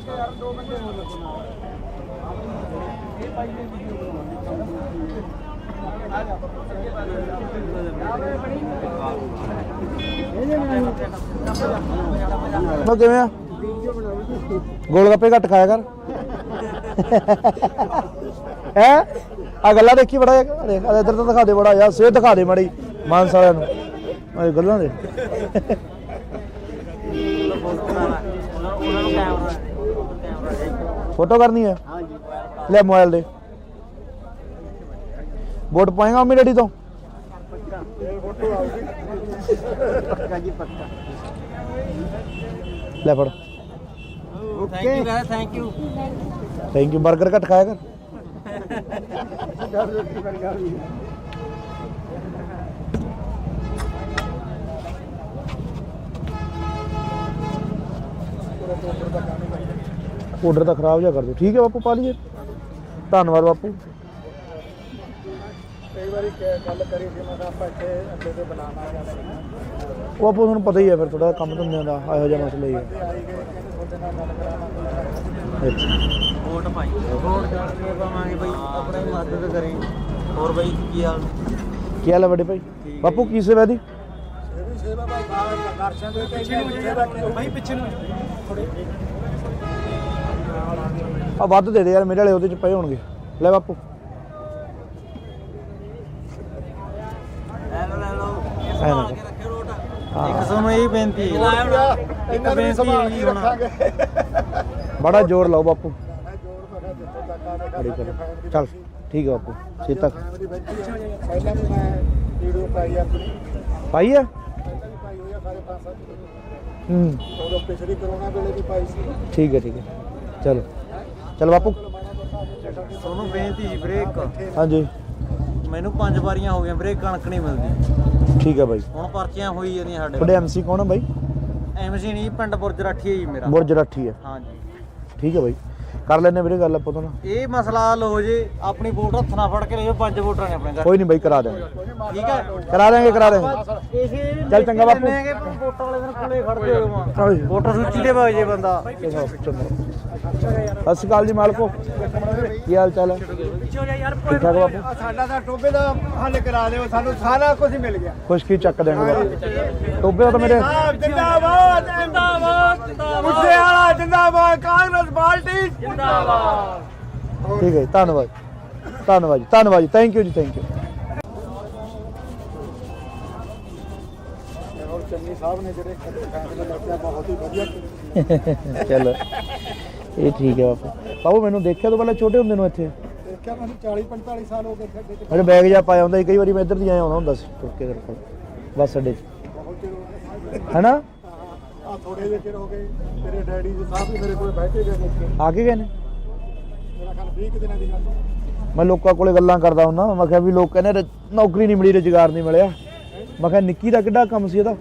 ਮੈਂ ਕਿਵੇਂ ਆ ਗੋਲ ਗੱਪੇ ਘੱਟ ਖਾਇਆ ਕਰ ਹੈ ਆ ਗੱਲਾਂ ਦੇਖੀ ਬੜਾ ਇੱਧਰ ਤਾਂ ਦਿਖਾ ਦੇ ਬੜਾ ਯਾਰ ਸਿਹਤ ਦਿਖਾ ਦੇ ਮਾੜੀ ਮਾਨਸ ਵਾਲਿਆਂ ਨੂੰ ਆ ਗੱਲਾਂ ਦੇ ਫੋਟੋ ਕਰਨੀ ਹੈ ਲੈ ਮੋਬਾਈਲ ਦੇ ਵੋਟ ਪਾਏਗਾ ਮੰਮੀ ਡੈਡੀ ਤੋਂ ਲੈ ਫੜ ਥੈਂਕ ਯੂ ਥੈਂਕ ਯੂ 버ਗਰ ਘੱਟ ਖਾਇਆ ਕਰ ਆਰਡਰ ਤਾਂ ਖਰਾਬ ਜਿਹਾ ਕਰ ਦਿਓ ਠੀਕ ਹੈ ਬਾਪੂ ਪਾ ਲਈਏ ਧੰਨਵਾਦ ਬਾਪੂ ਕਈ ਵਾਰੀ ਗੱਲ ਕਰੀ ਸੀ ਮੈਂ ਆਪਾਂ ਇੱਥੇ ਅੱਡੇ ਤੇ ਬਣਾਉਣਾ ਜਾਂਦਾ ਉਹ ਆਪੋ ਤੁਹਾਨੂੰ ਪਤਾ ਹੀ ਹੈ ਫਿਰ ਥੋੜਾ ਕੰਮ ਧੰਦਿਆਂ ਦਾ ਇਹੋ ਜਿਹਾ ਮਸਲਾ ਹੀ ਹੈ ਆਈ ਗਏ ਕਹਿੰਦੇ ਤੁਹਾਡੇ ਨਾਲ ਗੱਲ ਕਰਾਉਣਾ ਅੱਛਾ ਵੋਟ ਪਾਈ ਵੋਟ ਕਰਕੇ ਪਾਵਾਂਗੇ ਬਈ ਆਪਣੀ ਮਦਦ ਕਰੀ ਹੋਰ ਬਈ ਕੀ ਹਾਲ ਕੀ ਹਾਲ ਹੈ ਵੱਡੇ ਭਾਈ ਬਾਪੂ ਕੀ ਸੇਵਾ ਦੀ ਇਹ ਵੀ ਸੇਵਾ ਭਾਈ ਦਰਸ਼ਨ ਦੇ ਕੇ ਸੇਵਾ ਕੀ ਭਾਈ ਪਿੱਛੇ ਨੂੰ ਆ ਵੱਧ ਦੇ ਦੇ ਯਾਰ ਮੇਰੇ ਵਾਲੇ ਉਹਦੇ ਚ ਪਏ ਹੋਣਗੇ ਲੈ ਬਾਪੂ ਲੈ ਲਓ ਐ ਨਾ ਰੱਖਿਓ ਰੋਟ ਹਾਂ ਇੱਕ ਤੁਹਾਨੂੰ ਇਹ ਬੇਨਤੀ ਹੈ ਇੱਕ ਬੇਨਤੀ ਹੈ ਜੀ ਹੁਣ ਬੜਾ ਜ਼ੋਰ ਲਾਓ ਬਾਪੂ ਮੈਂ ਜੋੜ ਬਣਾ ਜਿੱਥੋਂ ਤੱਕ ਆਵੇ ਬੜੀ ਕਰ ਚੱਲ ਠੀਕ ਹੈ ਬਾਪੂ ਸੀਤਾ ਪਹਿਲਾਂ ਵੀ ਮੈਂ ਵੀਡੀਓ ਪਾਈ ਆਪਣੀ ਪਾਈ ਹੈ ਪਹਿਲਾਂ ਵੀ ਪਾਈ ਹੋਈ ਆ ਸਾਰੇ 5-7 ਹੂੰ ਉਦੋਂ ਪਿਛਲੀ ਕਰੋਨਾ ਵੇਲੇ ਵੀ ਪਾਈ ਸੀ ਠੀਕ ਹੈ ਚਲੋ ਚਲ ਬਾਪੂ ਤੁਹਾਨੂੰ ਬੇਨਤੀ ਜੀ ਬ੍ਰੇਕ ਹਾਂਜੀ ਮੈਨੂੰ 5 ਵਾਰੀਆਂ ਹੋ ਗਈਆਂ ਬ੍ਰੇਕ ਕਣਕ ਨਹੀਂ ਮਿਲਦੀ ਠੀਕ ਹੈ ਬਾਈ ਹੁਣ ਪਰਚੀਆਂ ਹੋਈ ਜਾਂਦੀਆਂ ਸਾਡੇ ਤੁਹਾਡੇ ਐਮਸੀ ਕੌਣ ਹੈ ਬਾਈ ਐਮਸੀ ਨਹੀਂ ਪਿੰਡ ਬੁਰਜ ਰਾਠੀ ਹੈ ਜੀ ਮੇਰਾ ਬੁਰਜ ਰਾਠੀ ਹੈ ਹਾਂਜੀ ਠੀਕ ਹੈ ਬਾਈ ਕਰ ਲੈਣੇ ਵੀਰੇ ਗੱਲ ਆਪਾਂ ਤੋਂ ਨਾ ਇਹ ਮਸਲਾ ਹੱਲ ਹੋ ਜੇ ਆਪਣੀ ਵੋਟ ਹੱਥ ਨਾਲ ਫੜ ਕੇ ਲਿਓ 5 ਵੋਟਾਂ ਨੇ ਆਪਣੇ ਘਰ ਕੋਈ ਨਹੀਂ ਬਾਈ ਕਰਾ ਦੇਵਾਂਗੇ ਠੀਕ ਹੈ ਕਰਾ ਦੇਵਾਂਗੇ ਇਸੇ ਚੱਲ ਚੰਗਾ ਬਾਪੂ। ਵੋਟਾਂ ਵਾਲੇ ਦਿਨ ਕੋਲੇ ਖੜਦੇ ਹੋ ਚਲੋ ਜੀ। ਵੋਟਰ ਸੂਚੀ ਦੇ ਭਾਈ ਜੇ ਬੰਦਾ ਸਤਿ ਸ਼੍ਰੀ ਅਕਾਲ ਜੀ ਮਾਲਕੋ ਕੀ ਹਾਲ ਚਾਲ ਹੈ ਠੀਕ ਠਾਕ ਬਾਪੂ ਸਾਡਾ ਤਾਂ ਟੋਬੇ ਦਾ ਹੱਲ ਕਰਾ ਦਿਓ ਸਾਨੂੰ ਸਾਰਾ ਕੁਝ ਮਿਲ ਗਿਆ ਕੁਛ ਕੀ ਚੱਕ ਦੇਣਗੇ ਬਾਪੂ ਟੋਬੇ ਤਾਂ ਮੇਰੇ ਜਿੰਦਾਬਾਦ ਜਿੰਦਾਬਾਦ ਮੁੱਸੇ ਵਾਲਾ ਜਿੰਦਾਬਾਦ ਕਾਂਗਰਸ ਪਾਰਟੀ ਜਿੰਦਾਬਾਦ ਠੀਕ ਹੈ ਜੀ, ਧੰਨਵਾਦ ਧੰਨਵਾਦ ਜੀ ਥੈਂਕ ਯੂ ਜੀ ਥੈਂਕ ਯੂ ਔਰ ਚੰਨੀ ਸਾਹਿਬ ਨੇ ਜਿਹੜੇ ਫੈਸਲੇ ਲਿਆ ਬਹੁਤ ਹੀ ਵਧੀਆ ਕੀਤੇ ਚਲੋ ਇਹ ਠੀਕ ਹੈ ਬਾਪੂ ਮੈਨੂੰ ਦੇਖਿਆ ਤੋਂ ਪਹਿਲਾਂ ਛੋਟੇ ਹੁੰਦੇ ਨੂੰ ਇੱਥੇ ਦੇਖਿਆ ਮੈਨੂੰ 40-45 ਸਾਲ ਹੋ ਗਏ ਸਾਡੇ ਤੇ ਮੇਰੇ ਬੈਗ ਜਾ ਪਾਇਆ ਹੁੰਦਾ ਸੀ ਕਈ ਵਾਰੀ ਮੈਂ ਇੱਧਰ ਦੀ ਆਇਆ ਆਉਂਦਾ ਹੁੰਦਾ ਸੀ ਤੁਰ ਕੇ ਤੇਰੇ ਕੋਲ ਬੱਸ ਅੱਡੇ 'ਚ ਬਹੁਤ ਚਿਰ ਹੋ ਗਏ ਹੈਨਾ ਆ ਥੋੜੇ ਜਿਹੇ ਚਿਰ ਹੋ ਗਏ ਤੇਰੇ ਡੈਡੀ ਜੀ ਸਾਹਿਬ ਵੀ ਮੇਰੇ ਕੋਲ ਬੈਠੇ ਗਏ ਮੁੱਕੇ ਆ ਕੇ ਗਏ ਨੇ ਮੇਰਾ ਖਿਆਲ 20 ਦਿਨਾਂ ਦੀ ਗੱਲ ਮੈਂ ਲੋਕਾਂ ਕੋਲੇ ਗੱਲਾਂ ਕਰਦਾ ਹੁੰਦਾ ਮੈਂ ਕਿਹਾ ਵੀ ਲੋਕ ਕਹਿੰਦੇ ਨੌਕਰੀ ਨਹੀਂ ਮਿਲੀ ਰੁਜ਼ਗਾਰ ਨਹੀਂ ਮਿਲਿਆ ਮੈਂ ਕਿਹਾ ਨਿੱਕੀ ਦਾ ਕਿੱਡਾ ਕੰਮ ਸੀ ਇਹਦਾ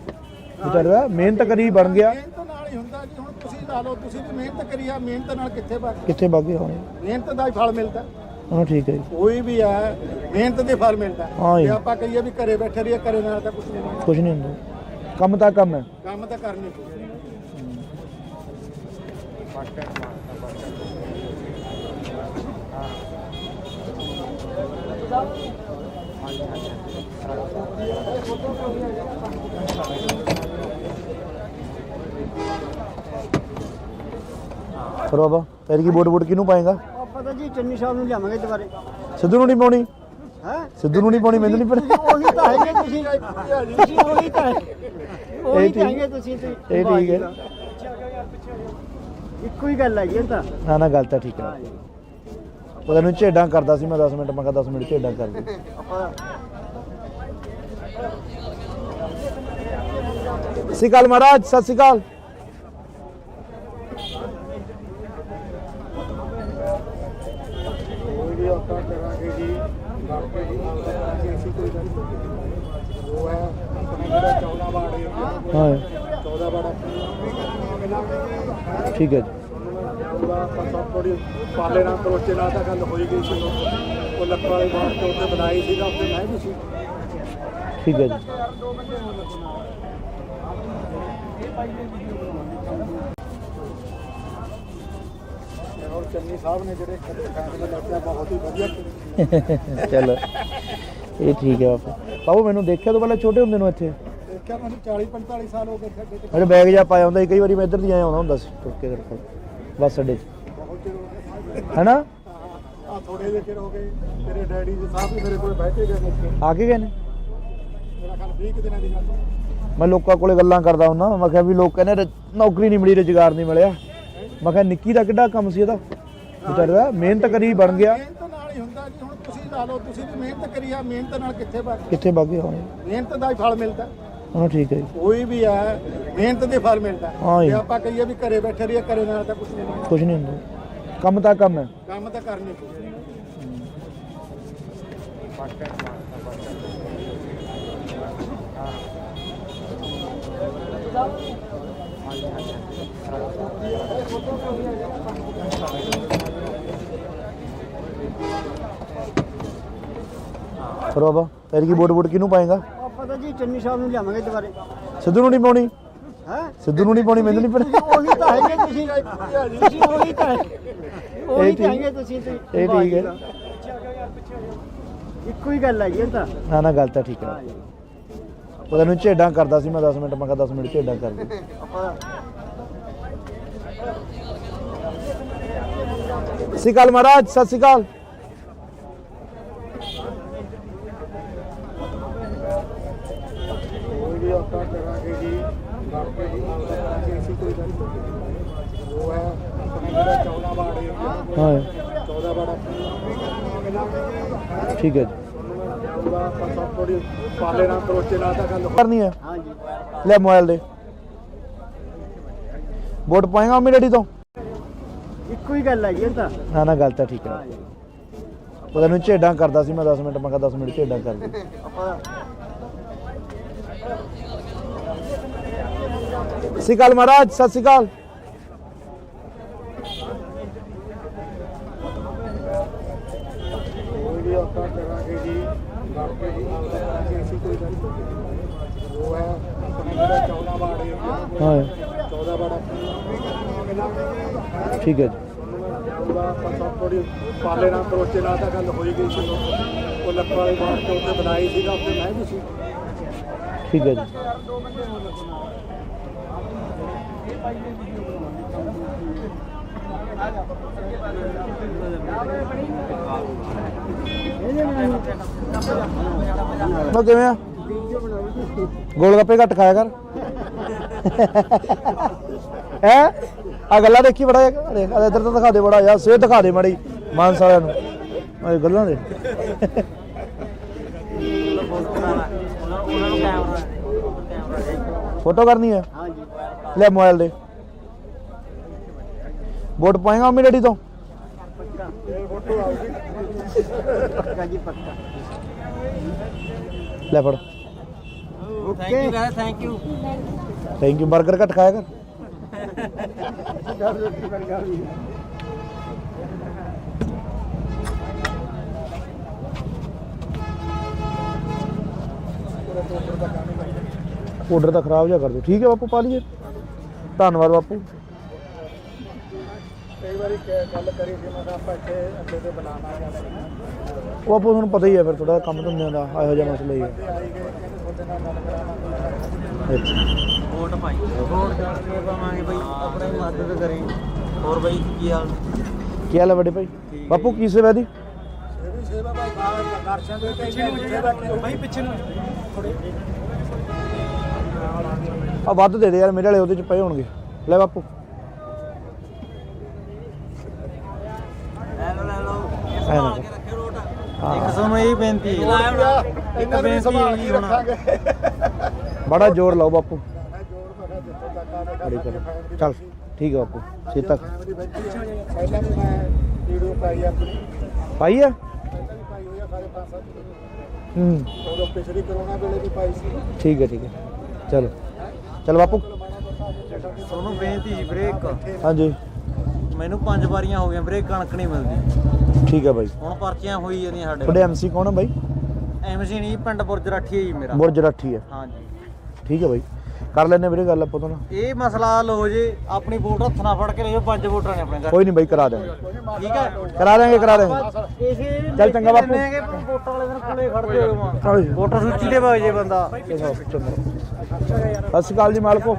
ਵਿਚਾਰਾ ਮਿਹਨਤ ਕਰੀ ਬਣ ਗਿਆ ਮਿਹਨਤ ਨਾਲ ਹੀ ਹੁੰਦਾ ਜੀ ਹੁਣ ਤੁਸੀਂ ਲਾ ਲਓ ਤੁਸੀਂ ਵੀ ਮਿਹਨਤ ਕਰੀ ਆ ਮਿਹਨਤ ਨਾਲ ਕਿੱਥੇ ਬਣ ਕਿੱਥੇ ਬਾਗੇ ਹੋਣੇ ਮਿਹਨਤ ਦਾ ਹੀ ਫਲ ਮਿਲਦਾ ਹਾਂ ਠੀਕ ਹੈ ਜੀ ਕੋਈ ਵੀ ਹੈ ਮਿਹਨਤ ਦੇ ਫਲ ਮਿਲਦਾ ਹਾਂ ਜੀ। ਜੇ ਆਪਾਂ ਕਹੀਏ ਵੀ ਘਰੇ ਬੈਠੇ ਰਹੀਏ ਘਰੇ ਨਾਲ ਤਾਂ ਕੁਝ ਨਹੀਂ ਬਣਦਾ ਕੁਝ ਨਹੀਂ ਹੁੰਦਾ ਕੰਮ ਤਾਂ ਕੰਮ ਹੈ ਕੰਮ ਤਾਂ ਕਰਨੀ ਪਊ ਫਿਰ ਬਾਬਾ ਤੇਰੀ ਕੀ ਵੋਟ ਕਿਹਨੂੰ ਪਾਏਗਾ ਆਪਾਂ ਤਾਂ ਜੀ ਚੰਨੀ ਸਾਹਿਬ ਨੂੰ ਲਿਆਵਾਂਗੇ ਦੁਬਾਰੇ ਸਿੱਧੂ ਨੂੰ ਨਹੀਂ ਪਾਉਣੀ ਹੈ ਸਿੱਧੂ ਨੂੰ ਨਹੀਂ ਪਾਉਣੀ ਮੈਨੂੰ ਨਹੀਂ ਪਤਾ ਉਹੀ ਤਾਂ ਹੈਗੇ ਤੁਸੀਂ ਉਹੀ ਤਾਂ ਉਹੀ ਤਾਂ ਹੈਗੇ ਤੁਸੀਂ ਇਹ ਠੀਕ ਹੈ ਇੱਕੋ ਹੀ ਗੱਲ ਹੈ ਜੀ ਇਹ ਤਾਂ ਨਾ ਗੱਲ ਤਾਂ ਠੀਕ ਹੈ ਉਹਦਾ ਨੂੰ ਝੇਡਾਂ ਕਰਦਾ ਸੀ ਮੈਂ 10 ਮਿੰਟ ਮੈਂ ਕਿਹਾ 10 ਮਿੰਟ ਝੇਡਾਂ ਕਰ ਦੇ ਸਤਿ ਸ਼੍ਰੀ ਅਕਾਲ ਮਹਾਰਾਜ ਸਤਿ ਸ਼੍ਰੀ ਅਕਾਲ ਹਾਂ 14 ਬੜਾ ਠੀਕ ਹੈ ਜੀ ਥੋੜੀ ਪਾਲੇ ਨਾਲ ਕਰੋਚੇ ਨਾਲ ਤਾਂ ਗੱਲ ਹੋਈ ਗਈ ਸੀ ਉਹ ਲੱਖਾਂ ਵਾਲੀ ਬਾਤ ਤੇ ਉੱਥੇ ਬਣਾਈ ਸੀਗਾ ਉੱਥੇ ਮੈਂ ਵੀ ਸੀ ਠੀਕ ਹੈ ਜੀ ਔਰ ਚੰਨੀ ਸਾਹਿਬ ਨੇ ਜਿਹੜੇ ਫੈਸਲੇ ਲੱਗੇ ਬਹੁਤ ਹੀ ਵਧੀਆ ਕੀਤੇ ਚਲੋ ਇਹ ਠੀਕ ਹੈ ਬਾਪੂ। ਬਾਪੂ ਮੈਨੂੰ ਦੇਖਿਆ ਤੋਂ ਪਹਿਲਾਂ ਛੋਟੇ ਹੁੰਦੇ ਨੂੰ ਇੱਥੇ ਦੇਖਿਆ ਮੈਨੂੰ 40 45 ਸਾਲ ਹੋ ਗਏ ਖੱਡੇ ਤੇ ਮੇਰੇ ਬੈਗ ਜਾ ਪਾਇਆ ਹੁੰਦਾ ਸੀ, ਕਈ ਵਾਰੀ ਮੈਂ ਇੱਧਰ ਦੀ ਆਇਆ ਆਉਂਦਾ ਹੁੰਦਾ ਸੀ ਤੁਰ ਕੇ ਤੇਰੇ ਕੋਲ ਬੱਸ ਅੱਡੇ 'ਚ ਬਹੁਤ ਚਿਰ ਹੋ ਗਿਆ ਹੈਨਾ। ਆ ਥੋੜੇ ਜਿਹੇ ਚਿਰ ਹੋ ਗਏ ਤੇਰੇ ਡੈਡੀ ਜੀ ਸਾਹਿਬ ਵੀ ਮੇਰੇ ਕੋਲ ਬੈਠੇ ਗਏ ਨੇ ਆ ਕੇ ਗਏ ਨੇ। ਮੇਰਾ ਖਿਆਲ 20 ਕੁ ਦਿਨਾਂ ਦੀ ਗੱਲ ਮੈਂ ਲੋਕਾਂ ਕੋਲੇ ਗੱਲਾਂ ਕਰਦਾ ਹੁੰਦਾ, ਮੈਂ ਕਿਹਾ ਵੀ ਲੋਕ ਕਹਿੰਦੇ ਨੌਕਰੀ ਨਹੀਂ ਮਿਲੀ, ਰੁਜ਼ਗਾਰ ਨਹੀਂ ਮਿਲਿਆ। ਮੈਂ ਕਿਹਾ ਨਿੱਕੀ ਦਾ ਕਿੱਡਾ ਕੰਮ ਸੀ ਇਹਦਾ, ਵਿਚਾਰੇ ਦਾ ਮਿਹਨਤ ਕਰੀ ਬਣ ਗਿਆ। ਮਿਹਨਤ ਨਾਲ ਹੀ ਹੁੰਦਾ ਜੀ। ਹੁਣ ਤੁਸੀਂ ਲਾ ਲਓ, ਤੁਸੀਂ ਵੀ ਮਿਹਨਤ ਕਰੀ ਆ, ਮਿਹਨਤ ਨਾਲ ਕਿੱਥੇ ਵਗ ਕਿੱਥੇ ਵਗ ਗਏ ਹੁਣ ਮਿਹਨਤ ਦਾ ਹੀ ਫਲ ਮਿਲਦਾ। ਹਾਂ ਠੀਕ ਹੈ ਜੀ। ਕੋਈ ਵੀ ਹੈ ਮਿਹਨਤ ਦੇ ਫਲ ਮਿਲਦਾ। ਹਾਂ ਜੀ। ਜੇ ਆਪਾਂ ਕਹੀਏ ਵੀ ਘਰੇ ਬੈਠੇ ਰਹੀਏ, ਘਰੇ ਨਾਲ ਤਾਂ ਕੁਝ ਨਹੀਂ ਹੁੰਦਾ। ਕੁਝ ਨਹੀਂ ਹੁੰਦਾ, ਕੰਮ ਤਾਂ ਕੰਮ ਹੈ। ਕੰਮ ਤਾਂ ਕਰਨੀ ਪਊ। ਫਿਰ ਬਾਬਾ ਤੇਰੀ ਕੀ ਵੋਟ ਕਿਹਨੂੰ ਪਾਏਗਾ? ਆਪਾਂ ਤਾਂ ਜੀ ਚੰਨੀ ਸਾਹਿਬ ਨੂੰ ਲਿਆਵਾਂਗੇ ਦੁਬਾਰੇ। ਸਿੱਧੂ ਨੂੰ ਨਹੀਂ ਪਾਉਣੀ? ਹੈ ਸਿੱਧੂ ਨੂੰ ਨਹੀਂ ਪਾਉਣੀ, ਮੈਨੂੰ ਨਹੀਂ ਪਤਾ। ਉਹੀ ਤਾਂ ਹੈਗੇ ਤੁਸੀਂ ਉਹੀ ਤਾਂ ਉਹੀ ਤਾਂ ਹੈਗੇ ਤੁਸੀਂ ਇਹ ਠੀਕ ਹੈ। ਇੱਕੋ ਹੀ ਗੱਲ ਹੈ ਜੀ ਇਹ ਤਾਂ। ਨਾ ਨਾ ਗੱਲ ਤਾਂ ਠੀਕ ਹੈ। ਉਹ ਤੈਨੂੰ ਝੇਡਾਂ ਕਰਦਾ ਸੀ ਮੈਂ 10 ਮਿੰਟ, ਮੈਂ ਕਿਹਾ 10 ਮਿੰਟ ਝੇਡਾਂ ਕਰ ਦੇ। ਆਪਾਂ ਸਤਿ ਸ਼੍ਰੀ ਅਕਾਲ ਮਹਾਰਾਜ, ਸਤਿ ਸ਼੍ਰੀ ਅਕਾਲ। ਕੋਈ ਵੀ ਆਪਾਂ ਕਰਾਂਗੇ ਜੀ, ਬਾਕੀ ਜੀ ਕਰਾਂਗੇ ਅਸੀਂ ਕੋਈ ਗੱਲ ਨਹੀਂ। ਉਹ ਹੈ ਜਿਹੜਾ 14 ਬਾੜੇ ਹਾਂ 14 ਬਾੜਾ ਠੀਕ ਹੈ ਜੀ। ਆਪਾਂ ਥੋੜੀ ਪਾਲੇ ਨਾਲ ਕਰੋਚੇ ਨਾਲ ਤਾਂ ਗੱਲ ਕਰਨੀ ਹੈ। ਹਾਂ ਜੀ ਲੈ ਮੋਬਾਈਲ ਦੇ ਵੋਟ ਪਾਏਗਾ ਮੰਮੀ ਡੈਡੀ ਤੋਂ? ਇੱਕੋ ਹੀ ਗੱਲ ਹੈ ਜੀ ਇਹ ਤਾਂ। ਨਾ ਨਾ ਗੱਲ ਤਾਂ ਠੀਕ ਹੈ। ਉਹ ਤੈਨੂੰ ਝੇਡਾਂ ਕਰਦਾ ਸੀ ਮੈਂ 10 ਮਿੰਟ, ਮੈਂ ਕਿਹਾ 10 ਮਿੰਟ ਝੇਡਾਂ ਕਰ ਦੇ। ਆਪਾਂ ਸਤਿ ਸ਼੍ਰੀ ਅਕਾਲ ਮਹਾਰਾਜ, ਸਤਿ ਸ਼੍ਰੀ ਅਕਾਲ। ਕੋਈ ਵੀ ਆਪਾਂ ਕਰਾਂਗੇ ਜੀ, ਬਾਕੀ ਜੀ ਕਰਾਂਗੇ ਅਸੀਂ ਕੋਈ ਗੱਲ ਨਹੀਂ। ਉਹ ਹੈ ਜਿਹੜਾ 14 ਬਾੜੇ ਹਾਂ 14 ਬਾੜਾ ਠੀਕ ਹੈ ਜੀ। ਆਪਾਂ ਥੋੜੀ ਪਾਲੇ ਨਾਲ ਕਰੋਚੇ ਨਾਲ ਤਾਂ ਗੱਲ ਹੋਈ ਗਈ ਸੀ ਉਹ ਲੱਖਾਂ ਵਾਲੀ ਬਾਤ ਤੇ ਉੱਥੇ ਬਣਾਈ ਸੀਗਾ ਉੱਥੇ ਮੈਂ ਵੀ ਸੀ ਠੀਕ ਹੈ ਜੀ। ਮੈਂ ਕਿਵੇਂ ਆ? ਗੋਲ ਗੱਪੇ ਘੱਟ ਖਾਇਆ ਕਰ। ਹੈ ਆ ਗੱਲਾਂ ਦੇਖੀ ਬੜਾ ਦੇਖ ਇੱਧਰ ਤਾਂ ਦਿਖਾ ਦੇ ਬੜਾ ਯਾਰ, ਸਿਹਤ ਦਿਖਾ ਦੇ ਮਾੜੀ ਮਾਨਸ ਵਾਲਿਆਂ ਨੂੰ ਇਹ ਗੱਲਾਂ ਦੇ। ਫੋਟੋ ਕਰਨੀ ਹੈ? ਹਾਂ ਜੀ ਲੈ ਮੋਬਾਈਲ ਦੇ ਵੋਟ ਪਾਏਗਾ ਮੰਮੀ ਡੈਡੀ ਤੋਂ? ਪੱਕਾ ਜੀ ਪੱਕਾ। ਲੈ ਫੜ। Okay thank you. Thank you. Burger ਘੱਟ ਖਾਇਆ ਕਰ। ਆਰਡਰ ਤਾਂ ਖਰਾਬ ਜਿਹਾ ਕਰ ਦਿਓ। ਠੀਕ ਹੈ ਬਾਪੂ, ਪਾ ਲਈਏ। ਧੰਨਵਾਦ ਬਾਪੂ। ਕਈ ਵਾਰੀ ਗੱਲ ਕਰੀ ਸੀ ਮੈਂ ਕਿਹਾ ਆਪਾਂ ਇੱਥੇ ਅੱਡੇ ਤੇ ਬਣਾਉਣਾ ਜਾਂ ਉਹ ਆਪੋ ਤੁਹਾਨੂੰ ਪਤਾ ਹੀ ਹੈ ਫਿਰ ਥੋੜਾ ਕੰਮ ਧੰਦਿਆਂ ਦਾ ਇਹੋ ਜਿਹਾ ਮਸਲਾ ਹੀ ਹੈ। ਆਈ ਗਏ ਕਹਿੰਦੇ ਤੁਹਾਡੇ ਨਾਲ ਗੱਲ ਕਰਾਉਣਾ। ਅੱਛਾ ਵੋਟ ਪਾਈ ਵੋਟ ਕਰਕੇ ਪਾਵਾਂਗੇ ਬਈ, ਆਪਣੀ ਮਦਦ ਕਰੇ। ਹੋਰ ਬਈ ਕੀ ਹਾਲ? ਕੀ ਹਾਲ ਹੈ ਵੱਡੇ ਭਾਈ? ਬਾਪੂ ਕੀ ਸੇਵਾ ਦੀ? ਇਹ ਵੀ ਸੇਵਾ ਭਾਈ ਦਰਸ਼ਨ ਦੇ ਕੇ ਸੇਵਾ ਕੀ ਭਾਈ ਪਿੱਛੇ ਨੂੰ ਆ ਵੱਧ ਦੇ ਦੇ ਯਾਰ, ਮੇਰੇ ਵਾਲੇ ਉਹਦੇ ਚ ਪਏ ਹੋਣਗੇ। ਲੈ ਬਾਪੂ ਲੈ ਲਓ ਐ ਨਾ ਕਰ। ਰੱਖਿਓ ਰੋਟ। ਹਾਂ। ਇੱਕ ਸਾਨੂੰ ਇਹ ਬੇਨਤੀ ਹੈ, ਇਹਨਾਂ ਨੂੰ ਸੰਭਾਲ ਕੇ ਰੱਖਾਂਗੇ। ਬੜਾ ਜ਼ੋਰ ਲਾਓ ਬਾਪੂ। ਮੈਂ ਜੋੜ ਪਕਾ ਜਿੱਥੋਂ ਤੱਕ ਆ ਬੜੀ ਰਿਹਾ ਕਰ ਚੱਲ ਠੀਕ ਹੈ ਬਾਪੂ। ਛੇ ਤੱਕ ਫੈਮਿਲੀ ਬੈਠੀ ਹੈ। ਪਹਿਲਾਂ ਵੀ ਮੈਂ ਵੀਡੀਓ ਪਾਈ ਆਪਣੀ, ਪਾਈ ਆ? ਪਹਿਲਾਂ ਵੀ ਪਾਈ ਹੋਈ ਆ ਸਾਰੇ 5-7 ਹੂੰ ਉਦੋਂ ਪਿਛਲੀ ਕਰੋਨਾ ਵੇਲੇ ਵੀ ਪਾਈ ਸੀ। ਠੀਕ ਹੈ ਠੀਕ ਹੈ। ਚਲੋ ਚੱਲ ਬਾਪੂ। ਤੁਹਾਨੂੰ ਬੇਨਤੀ ਜੀ ਵੀਰੇ ਇੱਕ, ਹਾਂਜੀ ਮੈਨੂੰ 5 ਵਾਰੀਆਂ ਹੋ ਗਈਆਂ ਵੀਰੇ, ਕਣਕ ਨਹੀਂ ਮਿਲਦੀ। ਠੀਕ ਹੈ ਬਾਈ। ਹੁਣ ਪਰਚੀਆਂ ਹੋਈ ਜਾਂਦੀਆਂ ਸਾਡੇ ਤੁਹਾਡੇ ਐਮਸੀ ਕੌਣ ਹੈ ਬਾਈ? ਐਮਸੀ ਨਹੀਂ, ਪਿੰਡ ਬੁਰਜ ਰਾਠੀ ਹੈ ਜੀ ਮੇਰਾ। ਬੁਰਜ ਰਾਠੀ ਹੈ। ਹਾਂਜੀ ਠੀਕ ਹੈ ਬਾਈ, ਕਰ ਲੈਣੇ ਵੀਰੇ ਗੱਲ ਆਪਾਂ ਤੋਂ ਨਾ। ਇਹ ਮਸਲਾ ਹੱਲ ਹੋ ਜੇ, ਆਪਣੀ ਵੋਟ ਹੱਥ ਨਾਲ ਫੜ ਕੇ ਲਿਓ, 5 ਵੋਟਾਂ ਨੇ ਆਪਣੇ ਘਰ। ਕੋਈ ਨਹੀਂ ਬਾਈ, ਕਰਾ ਦੇਵਾਂਗੇ। ਠੀਕ ਹੈ, ਕਰਾ ਦੇਵਾਂਗੇ ਇਸੇ ਚੱਲ ਚੰਗਾ ਬਾਪੂ। ਵੋਟਾਂ ਵਾਲੇ ਦਿਨ ਕੋਲੇ ਖੜਦੇ ਹੋ, ਹਾਂਜੀ। ਵੋਟਰ ਸੂਚੀ ਦੇ ਵਗ ਜੇ ਬੰਦਾ। ਸਤਿ ਸ਼੍ਰੀ ਅਕਾਲ ਜੀ ਮਾਲਕੋ,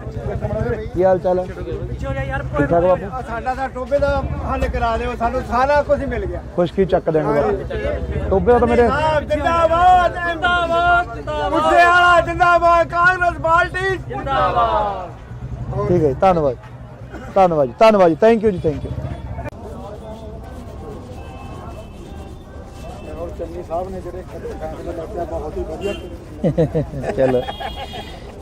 ਕੀ ਹਾਲ ਚਾਲ ਹੈ? ਠੀਕ ਠਾਕ ਬਾਪੂ। ਸਾਡਾ ਤਾਂ ਟੋਬੇ ਦਾ ਹੱਲ ਕਰਾ ਦਿਓ, ਸਾਨੂੰ ਸਾਰਾ ਕੁਝ ਮਿਲ ਗਿਆ। ਖੁਸ਼ਕੀ ਚੱਕ ਦੇਣਗੇ ਬਾਪੂ। ਟੋਬੇ ਤਾਂ ਮੇਰੇ ਜਿੰਦਾਬਾਦ ਜਿੰਦਾਬਾਦ ਜਿੰਦਾਬਾਦ, ਮੁੱਸੇ ਵਾਲਾ ਜਿੰਦਾਬਾਦ, ਕਾਂਗਰਸ ਪਾਰਟੀ ਜਿੰਦਾਬਾਦ। ਠੀਕ ਹੈ ਜੀ, ਧੰਨਵਾਦ ਧੰਨਵਾਦ ਜੀ, ਧੰਨਵਾਦ ਜੀ, ਥੈਂਕ ਯੂ ਜੀ, ਥੈਂਕ ਯੂ। ਚੰਨੀ ਸਾਹਿਬ ਨੇ ਜਿਹੜੇ ਫੈਸਲੇ ਲੱਗੇ ਬਹੁਤ ਹੀ ਵਧੀਆ। ਚਲੋ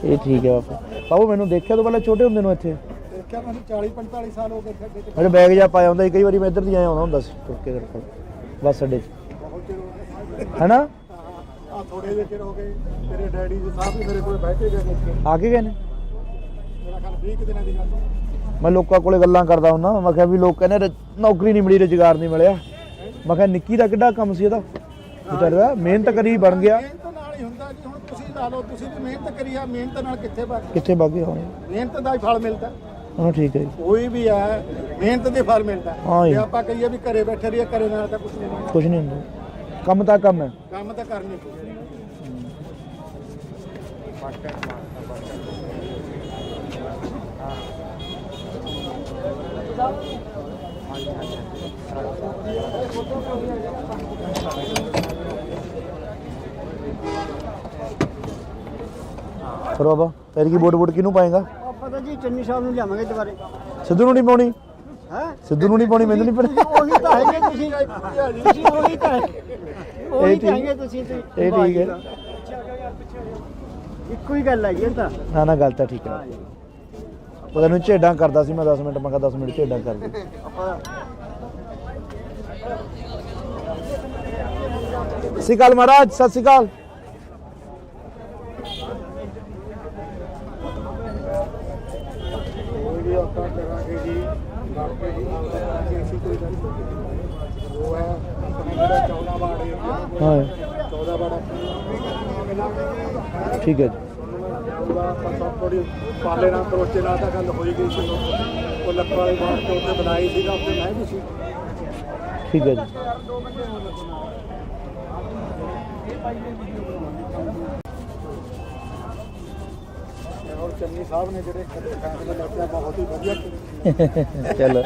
ਇਹ ਠੀਕ ਹੈ ਬਾਪੂ। ਬਾਬੂ ਮੈਨੂੰ ਦੇਖਿਆ ਤੋਂ ਪਹਿਲਾਂ ਛੋਟੇ ਹੁੰਦੇ ਨੂੰ ਇੱਥੇ? ਦੇਖਿਆ ਮੈਨੂੰ 40-45 ਸਾਲ ਹੋ ਗਏ ਖੱਡੇ ਤੇ। ਮੇਰੇ ਬੈਗ ਜਾ ਪਾਇਆ ਹੁੰਦਾ ਸੀ, ਕਈ ਵਾਰੀ ਮੈਂ ਇੱਧਰ ਦੀ ਆਇਆ ਆਉਂਦਾ ਹੁੰਦਾ ਸੀ ਤੁਰ ਕੇ ਤੇਰੇ ਕੋਲ ਬੱਸ ਅੱਡੇ 'ਚ, ਬਹੁਤ ਚਿਰ ਹੋ ਗਿਆ ਹੈਨਾ? ਆ ਥੋੜੇ ਜਿਹੇ ਚਿਰ ਹੋ ਗਏ, ਤੇਰੇ ਡੈਡੀ ਜੀ ਸਾਹਿਬ ਵੀ ਮੇਰੇ ਕੋਲ ਬੈਠੇ ਗਏ ਨੇ। ਆ ਕੇ ਗਏ ਨੇ? ਮੇਰਾ ਖਿਆਲ 20 ਦਿਨਾਂ ਦੀ ਗੱਲ। ਮੈਂ ਲੋਕਾਂ ਕੋਲੇ ਗੱਲਾਂ ਕਰਦਾ ਹੁੰਦਾ, ਮੈਂ ਕਿਹਾ ਵੀ ਲੋਕ ਕਹਿੰਦੇ ਨੌਕਰੀ ਨਹੀਂ ਮਿਲੀ, ਰੁਜ਼ਗਾਰ ਨਹੀਂ ਮਿਲਿਆ। ਮੈਂ ਕਿਹਾ ਨਿੱਕੀ ਦਾ ਕਿੱਡਾ ਕੰਮ ਸੀ ਇਹਦਾ, ਵਿਚਾਰਾ ਮਿਹਨਤ ਕਰੀ ਬਣ ਗਿਆ। ਮਿਹਨਤ ਨਾਲ ਹੀ ਹੁੰਦਾ ਜੀ। ਹੁਣ ਤੁਸੀਂ ਲਾ ਲਓ, ਤੁਸੀਂ ਵੀ ਮਿਹਨਤ ਕਰੀ ਆ, ਮਿਹਨਤ ਨਾਲ ਕਿੱਥੇ ਕਿੱਥੇ ਬਾਗੇ ਹੋਣੇ, ਮਿਹਨਤ ਦਾ ਹੀ ਫਲ ਮਿਲਦਾ। ਹਾਂ ਠੀਕ ਹੈ ਜੀ। ਕੋਈ ਵੀ ਹੈ ਮਿਹਨਤ ਦੇ ਫਲ ਮਿਲਦਾ। ਹਾਂ ਜੀ। ਜੇ ਆਪਾਂ ਕਹੀਏ ਵੀ ਘਰੇ ਬੈਠੇ ਰਹੀਏ, ਘਰੇ ਨਾਲ ਤਾਂ ਕੁਝ ਨਹੀਂ ਮਿਲਦਾ। ਕੁਝ ਨਹੀਂ ਹੁੰਦਾ, ਕੰਮ ਤਾਂ ਕੰਮ ਹੈ। ਕੰਮ ਤਾਂ ਕਰਨੀ ਚਾਹੀਦਾ। ਫਿਰ ਬਾਬਾ ਫਿਰ ਕੀ ਵੋਟ ਕਿਹਨੂੰ ਪਾਏਗਾ? ਆਪਾਂ ਤਾਂ ਜੀ ਚੰਨੀ ਸਾਹਿਬ ਨੂੰ ਲਿਆਵਾਂਗੇ ਦੁਬਾਰੇ। ਸਿੱਧੂ ਨੂੰ ਨਹੀਂ ਪਾਉਣੀ? ਹੈ ਸਿੱਧੂ ਨੂੰ ਨਹੀਂ ਪਾਉਣੀ, ਮੈਨੂੰ ਨਹੀਂ ਪਾਉਣੀ। ਉਹੀ ਤਾਂ ਹੈਗੇ ਤੁਸੀਂ, ਤੁਸੀਂ ਉਹੀ ਤਾਂ ਉਹੀ ਤਾਂ ਹੈਗੇ ਤੁਸੀਂ। ਇਹ ਠੀਕ ਹੈ, ਇੱਕੋ ਹੀ ਗੱਲ ਹੈਗੀ ਤਾਂ। ਨਾ ਨਾ ਗੱਲ ਤਾਂ ਠੀਕ ਹੈ। ਪਤਾ ਨਹੀਂ ਝੇਡਾਂ ਕਰਦਾ ਸੀ ਮੈਂ 10 ਮਿੰਟ, ਮੈਂ ਕਿਹਾ 10 ਮਿੰਟ ਝੇਡਾਂ ਕਰ ਦੇ। ਸਤਿ ਸ਼੍ਰੀ ਅਕਾਲ ਮਹਾਰਾਜ, ਸਤਿ ਸ਼੍ਰੀ ਅਕਾਲ। ਆਪਾਂ ਕਰਾਂਗੇ ਜੀ, ਬਾਕੀ ਜੀ ਅਸੀਂ ਕੋਈ ਗੱਲ ਨਹੀਂ। ਉਹ ਹੈ ਆਪਣਾ ਜਿਹੜਾ 14 ਵਾਰਡ ਏਰੀਆ, ਹਾਂ 14 ਵਾਰਡ ਠੀਕ ਹੈ ਜੀ। ਆਪਾਂ ਸਭ ਥੋੜੀ ਪਾਲੇ ਨਾਲ ਕਰੋਚੇ ਨਾਲ ਤਾਂ ਗੱਲ ਹੋਈ ਗਈ ਸੀ। ਉਹ ਲੱਖਾਂ ਵਾਲੀ ਬਾਤ ਤੋਂ ਉੱਤੇ ਬਣਾਈ ਸੀ ਤਾਂ ਉੱਤੇ ਮੈਂ ਵੀ ਸੀ। ਠੀਕ ਹੈ ਜੀ। ਔਰ ਚੰਨੀ ਸਾਹਿਬ ਨੇ ਜਿਹੜੇ ਫੈਸਲੇ ਲੱਗੇ ਬਹੁਤ ਹੀ ਵਧੀਆ। ਚਲੋ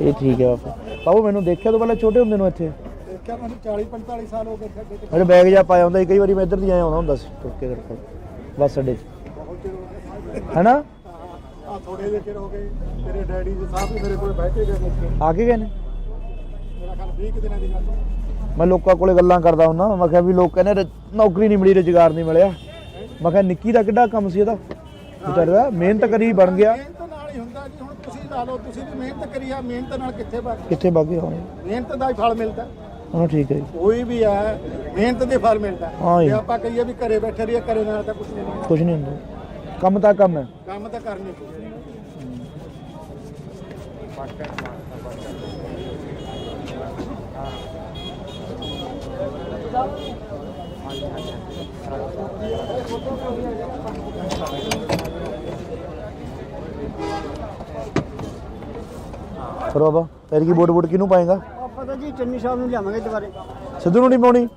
ਇਹ ਠੀਕ ਹੈ ਬਾਪੂ। ਬਾਬੂ ਮੈਨੂੰ ਦੇਖਿਆ ਤੋਂ ਪਹਿਲਾਂ ਛੋਟੇ ਹੁੰਦੇ ਨੂੰ ਇੱਥੇ? ਦੇਖਿਆ ਮੈਨੂੰ 40-45 ਸਾਲ ਹੋ ਗਏ ਖੱਡੇ ਤੇ। ਮੇਰੇ ਬੈਗ ਜਾ ਪਾਇਆ ਹੁੰਦਾ ਸੀ, ਕਈ ਵਾਰੀ ਮੈਂ ਇੱਧਰ ਦੀ ਆਇਆ ਆਉਂਦਾ ਹੁੰਦਾ ਸੀ ਤੁਰ ਕੇ ਤੇਰੇ ਕੋਲ ਬੱਸ ਅੱਡੇ 'ਚ, ਬਹੁਤ ਚਿਰ ਹੋ ਗਏ। ਹੈਨਾ? ਆ ਥੋੜੇ ਜਿਹੇ ਚਿਰ ਹੋ ਗਏ, ਤੇਰੇ ਡੈਡੀ ਜੀ ਸਾਹਿਬ ਵੀ ਮੇਰੇ ਕੋਲ ਬੈਠੇ ਗਏ ਨੇ। ਆ ਕੇ ਗਏ ਨੇ? ਮੇਰਾ ਖਿਆਲ 20 ਦਿਨਾਂ ਦੀ ਗੱਲ। ਮੈਂ ਲੋਕਾਂ ਕੋਲੇ ਗੱਲਾਂ ਕਰਦਾ ਹੁੰਦਾ, ਮੈਂ ਕਿਹਾ ਵੀ ਲੋਕ ਕਹਿੰਦੇ ਨੌਕਰੀ ਨਹੀਂ ਮਿਲੀ, ਰੁਜ਼ਗਾਰ ਨਹੀਂ ਮਿਲਿਆ। ਮੈਂ ਕਿਹਾ ਨਿੱਕੀ ਦਾ ਕਿੱਡਾ ਕੰਮ ਸੀ ਇਹਦਾ, ਵਿਚਾਰਾ ਮਿਹਨਤ ਕਰੀ ਬਣ ਗਿਆ। ਮਿਹਨਤ ਨਾਲ ਹੀ ਹੁੰਦਾ ਜੀ। ਹੁਣ ਤੁਸੀਂ ਲਾ ਲਓ, ਤੁਸੀਂ ਵੀ ਮਿਹਨਤ ਕਰੀ ਆ, ਮਿਹਨਤ ਨਾਲ ਕਿੱਥੇ ਬਾਗੇ ਹੋਣੇ, ਮਿਹਨਤ ਦਾ ਹੀ ਫਲ ਮਿਲਦਾ। ਹਾਂ ਠੀਕ ਹੈ ਜੀ। ਕੋਈ ਵੀ ਹੈ ਮਿਹਨਤ ਦੇ ਫਲ ਮਿਲਦਾ। ਹਾਂ ਜੀ। ਜੇ ਆਪਾਂ ਕਹੀਏ ਵੀ ਘਰੇ ਬੈਠੇ ਰਹੀਏ, ਘਰੇ ਨਾਲ ਤਾਂ ਕੁਝ ਨਹੀਂ ਮਿਲਦਾ। ਕੁਝ ਨਹੀਂ ਹੁੰਦਾ, ਕੰਮ ਤਾਂ ਕੰਮ ਹੈ। ਕੰਮ ਤਾਂ ਕਰਨੀ ਚਾਹੀਦੀ। ਫਿਰ ਬਾਬਾ ਫਿਰ ਕੀ ਵੋਟ ਕਿਹਨੂੰ ਪਾਏਗਾ? ਆਪਾਂ ਤਾਂ ਜੀ ਚੰਨੀ ਸਾਹਿਬ ਨੂੰ ਲਿਆਵਾਂਗੇ ਦੁਬਾਰੇ। ਸਿੱਧੂ ਨੂੰ ਨਹੀਂ ਪਾਉਣੀ?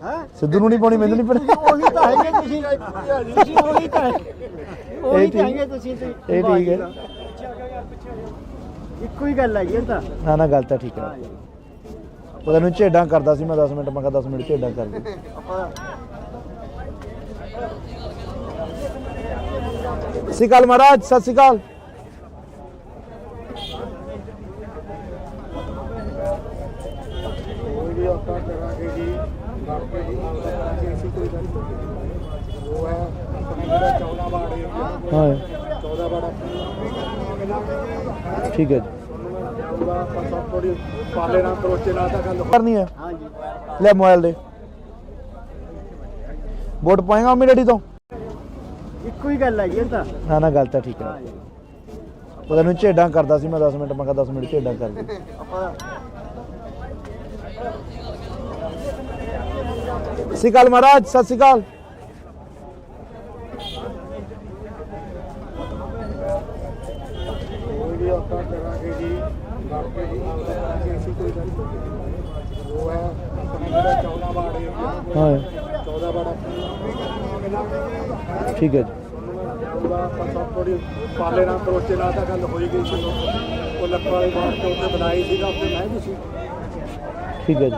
ਹੈ ਸਿੱਧੂ ਨੂੰ ਨਹੀਂ ਪਾਉਣੀ, ਮੈਨੂੰ ਨਹੀਂ ਪਾਉਣੀ। ਉਹੀ ਤਾਂ ਹੈਗੇ ਤੁਸੀਂ, ਤੁਸੀਂ ਉਹੀ ਤਾਂ ਉਹੀ ਤਾਂ ਹੈਗੇ ਤੁਸੀਂ। ਇਹ ਠੀਕ ਹੈ, ਇੱਕੋ ਹੀ ਗੱਲ ਹੈਗੀ ਤਾਂ। ਨਾ ਨਾ ਗੱਲ ਤਾਂ ਠੀਕ ਹੈ। ਪਤਾ ਨਹੀਂ ਝੇਡਾਂ ਕਰਦਾ ਸੀ ਮੈਂ 10 ਮਿੰਟ, ਮੈਂ ਕਿਹਾ 10 ਮਿੰਟ ਝੇਡਾਂ ਕਰ ਦੇ। ਸਤਿ ਸ਼੍ਰੀ ਅਕਾਲ ਮਹਾਰਾਜ, ਸਤਿ ਸ਼੍ਰੀ ਅਕਾਲ। ਆਪਾਂ ਕਰਾਂਗੇ ਜੀ, ਬਾਕੀ ਜੀ ਅਸੀਂ ਕੋਈ ਗੱਲ ਨਹੀਂ। ਉਹ ਹੈ ਆਪਣਾ ਜਿਹੜਾ 14 ਵਾਰਡ ਏਰੀਆ, ਹਾਂ 14 ਵਾਰਡ ਠੀਕ ਹੈ ਜੀ। ਆਪਾਂ ਸਭ ਥੋੜੀ ਪਾਲੇ ਨਾਲ ਕਰੋਚੇ ਨਾਲ ਤਾਂ ਗੱਲ ਕਰਨੀ ਹੈ? ਹਾਂ ਜੀ। ਲੈ ਮੋਬਾਈਲ ਦੇ ਵੋਟ ਪਾਏਗਾ ਮੰਮੀ ਡੈਡੀ ਤੋਂ? ਇੱਕੋ ਹੀ ਗੱਲ ਹੈਗੀ ਇਹ ਤਾਂ ਨਾ ਨਾ ਗੱਲ ਤਾਂ ਠੀਕ ਹੈ ਪਤਾ ਨਹੀਂ ਝੇਡਾਂ ਕਰਦਾ ਸੀ ਮੈਂ 10 ਮਿੰਟ ਮੈਂ ਕਿਹਾ 10 ਮਿੰਟ ਝੇਡਾਂ ਕਰ ਦੇ ਸਤਿ ਸ਼੍ਰੀ ਅਕਾਲ ਮਹਾਰਾਜ ਸਤਿ ਸ਼੍ਰੀ ਅਕਾਲ ਵੀ ਆਪਾਂ ਕਰਾਂਗੇ ਜੀ ਬਾਕੀ ਜੀ ਐਸੀ ਕੋਈ ਗੱਲ ਉਹ ਹੈ ਜਿਹੜਾ 14 ਵਾੜੇ ਹਾਂ 14 ਵਾੜਾ ਠੀਕ ਹੈ ਜੀ ਆਪਾਂ ਸਭ ਥੋੜੀ ਪਾਲੇ ਨਾਲ ਕਰੋਚੇ ਨਾਲ ਤਾਂ ਗੱਲ ਹੋਈ ਗਈ ਸੀ ਉਹ ਲੱਕੜ ਵਾਲੇ ਬਾੜ ਕੇ ਉੱਤੇ ਬਣਾਈ ਸੀਗਾ ਉੱਤੇ ਮੈਂ ਵੀ ਸੀ ਠੀਕ ਹੈ ਜੀ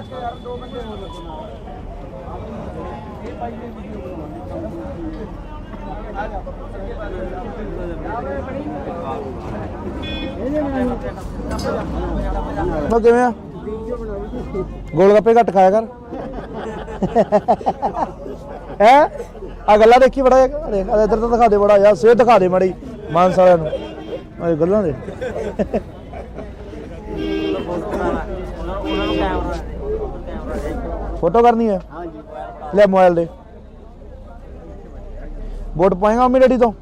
ਮੈਂ ਕਿਵੇਂ ਆ ਗੋਲ ਗੱਪੇ ਘੱਟ ਖਾਇਆ ਕਰ ਹੈ ਆ ਗੱਲਾਂ ਦੇਖੀ ਬੜਾ ਦੇਖ ਇੱਧਰ ਤਾਂ ਦਿਖਾ ਦੇ ਬੜਾ ਯਾਰ ਸਿਹਤ ਦਿਖਾ ਦੇ ਮਾੜੀ ਮਾਨਸ ਵਾਲਿਆਂ ਨੂੰ ਆ ਗੱਲਾਂ ਦੇ ਫੋਟੋ ਕਰਨੀ ਹੈ ਲੈ ਮੋਬਾਈਲ ਦੇ ਵੋਟ ਪਾਏਗਾ ਮੰਮੀ ਡੈਡੀ ਤੋਂ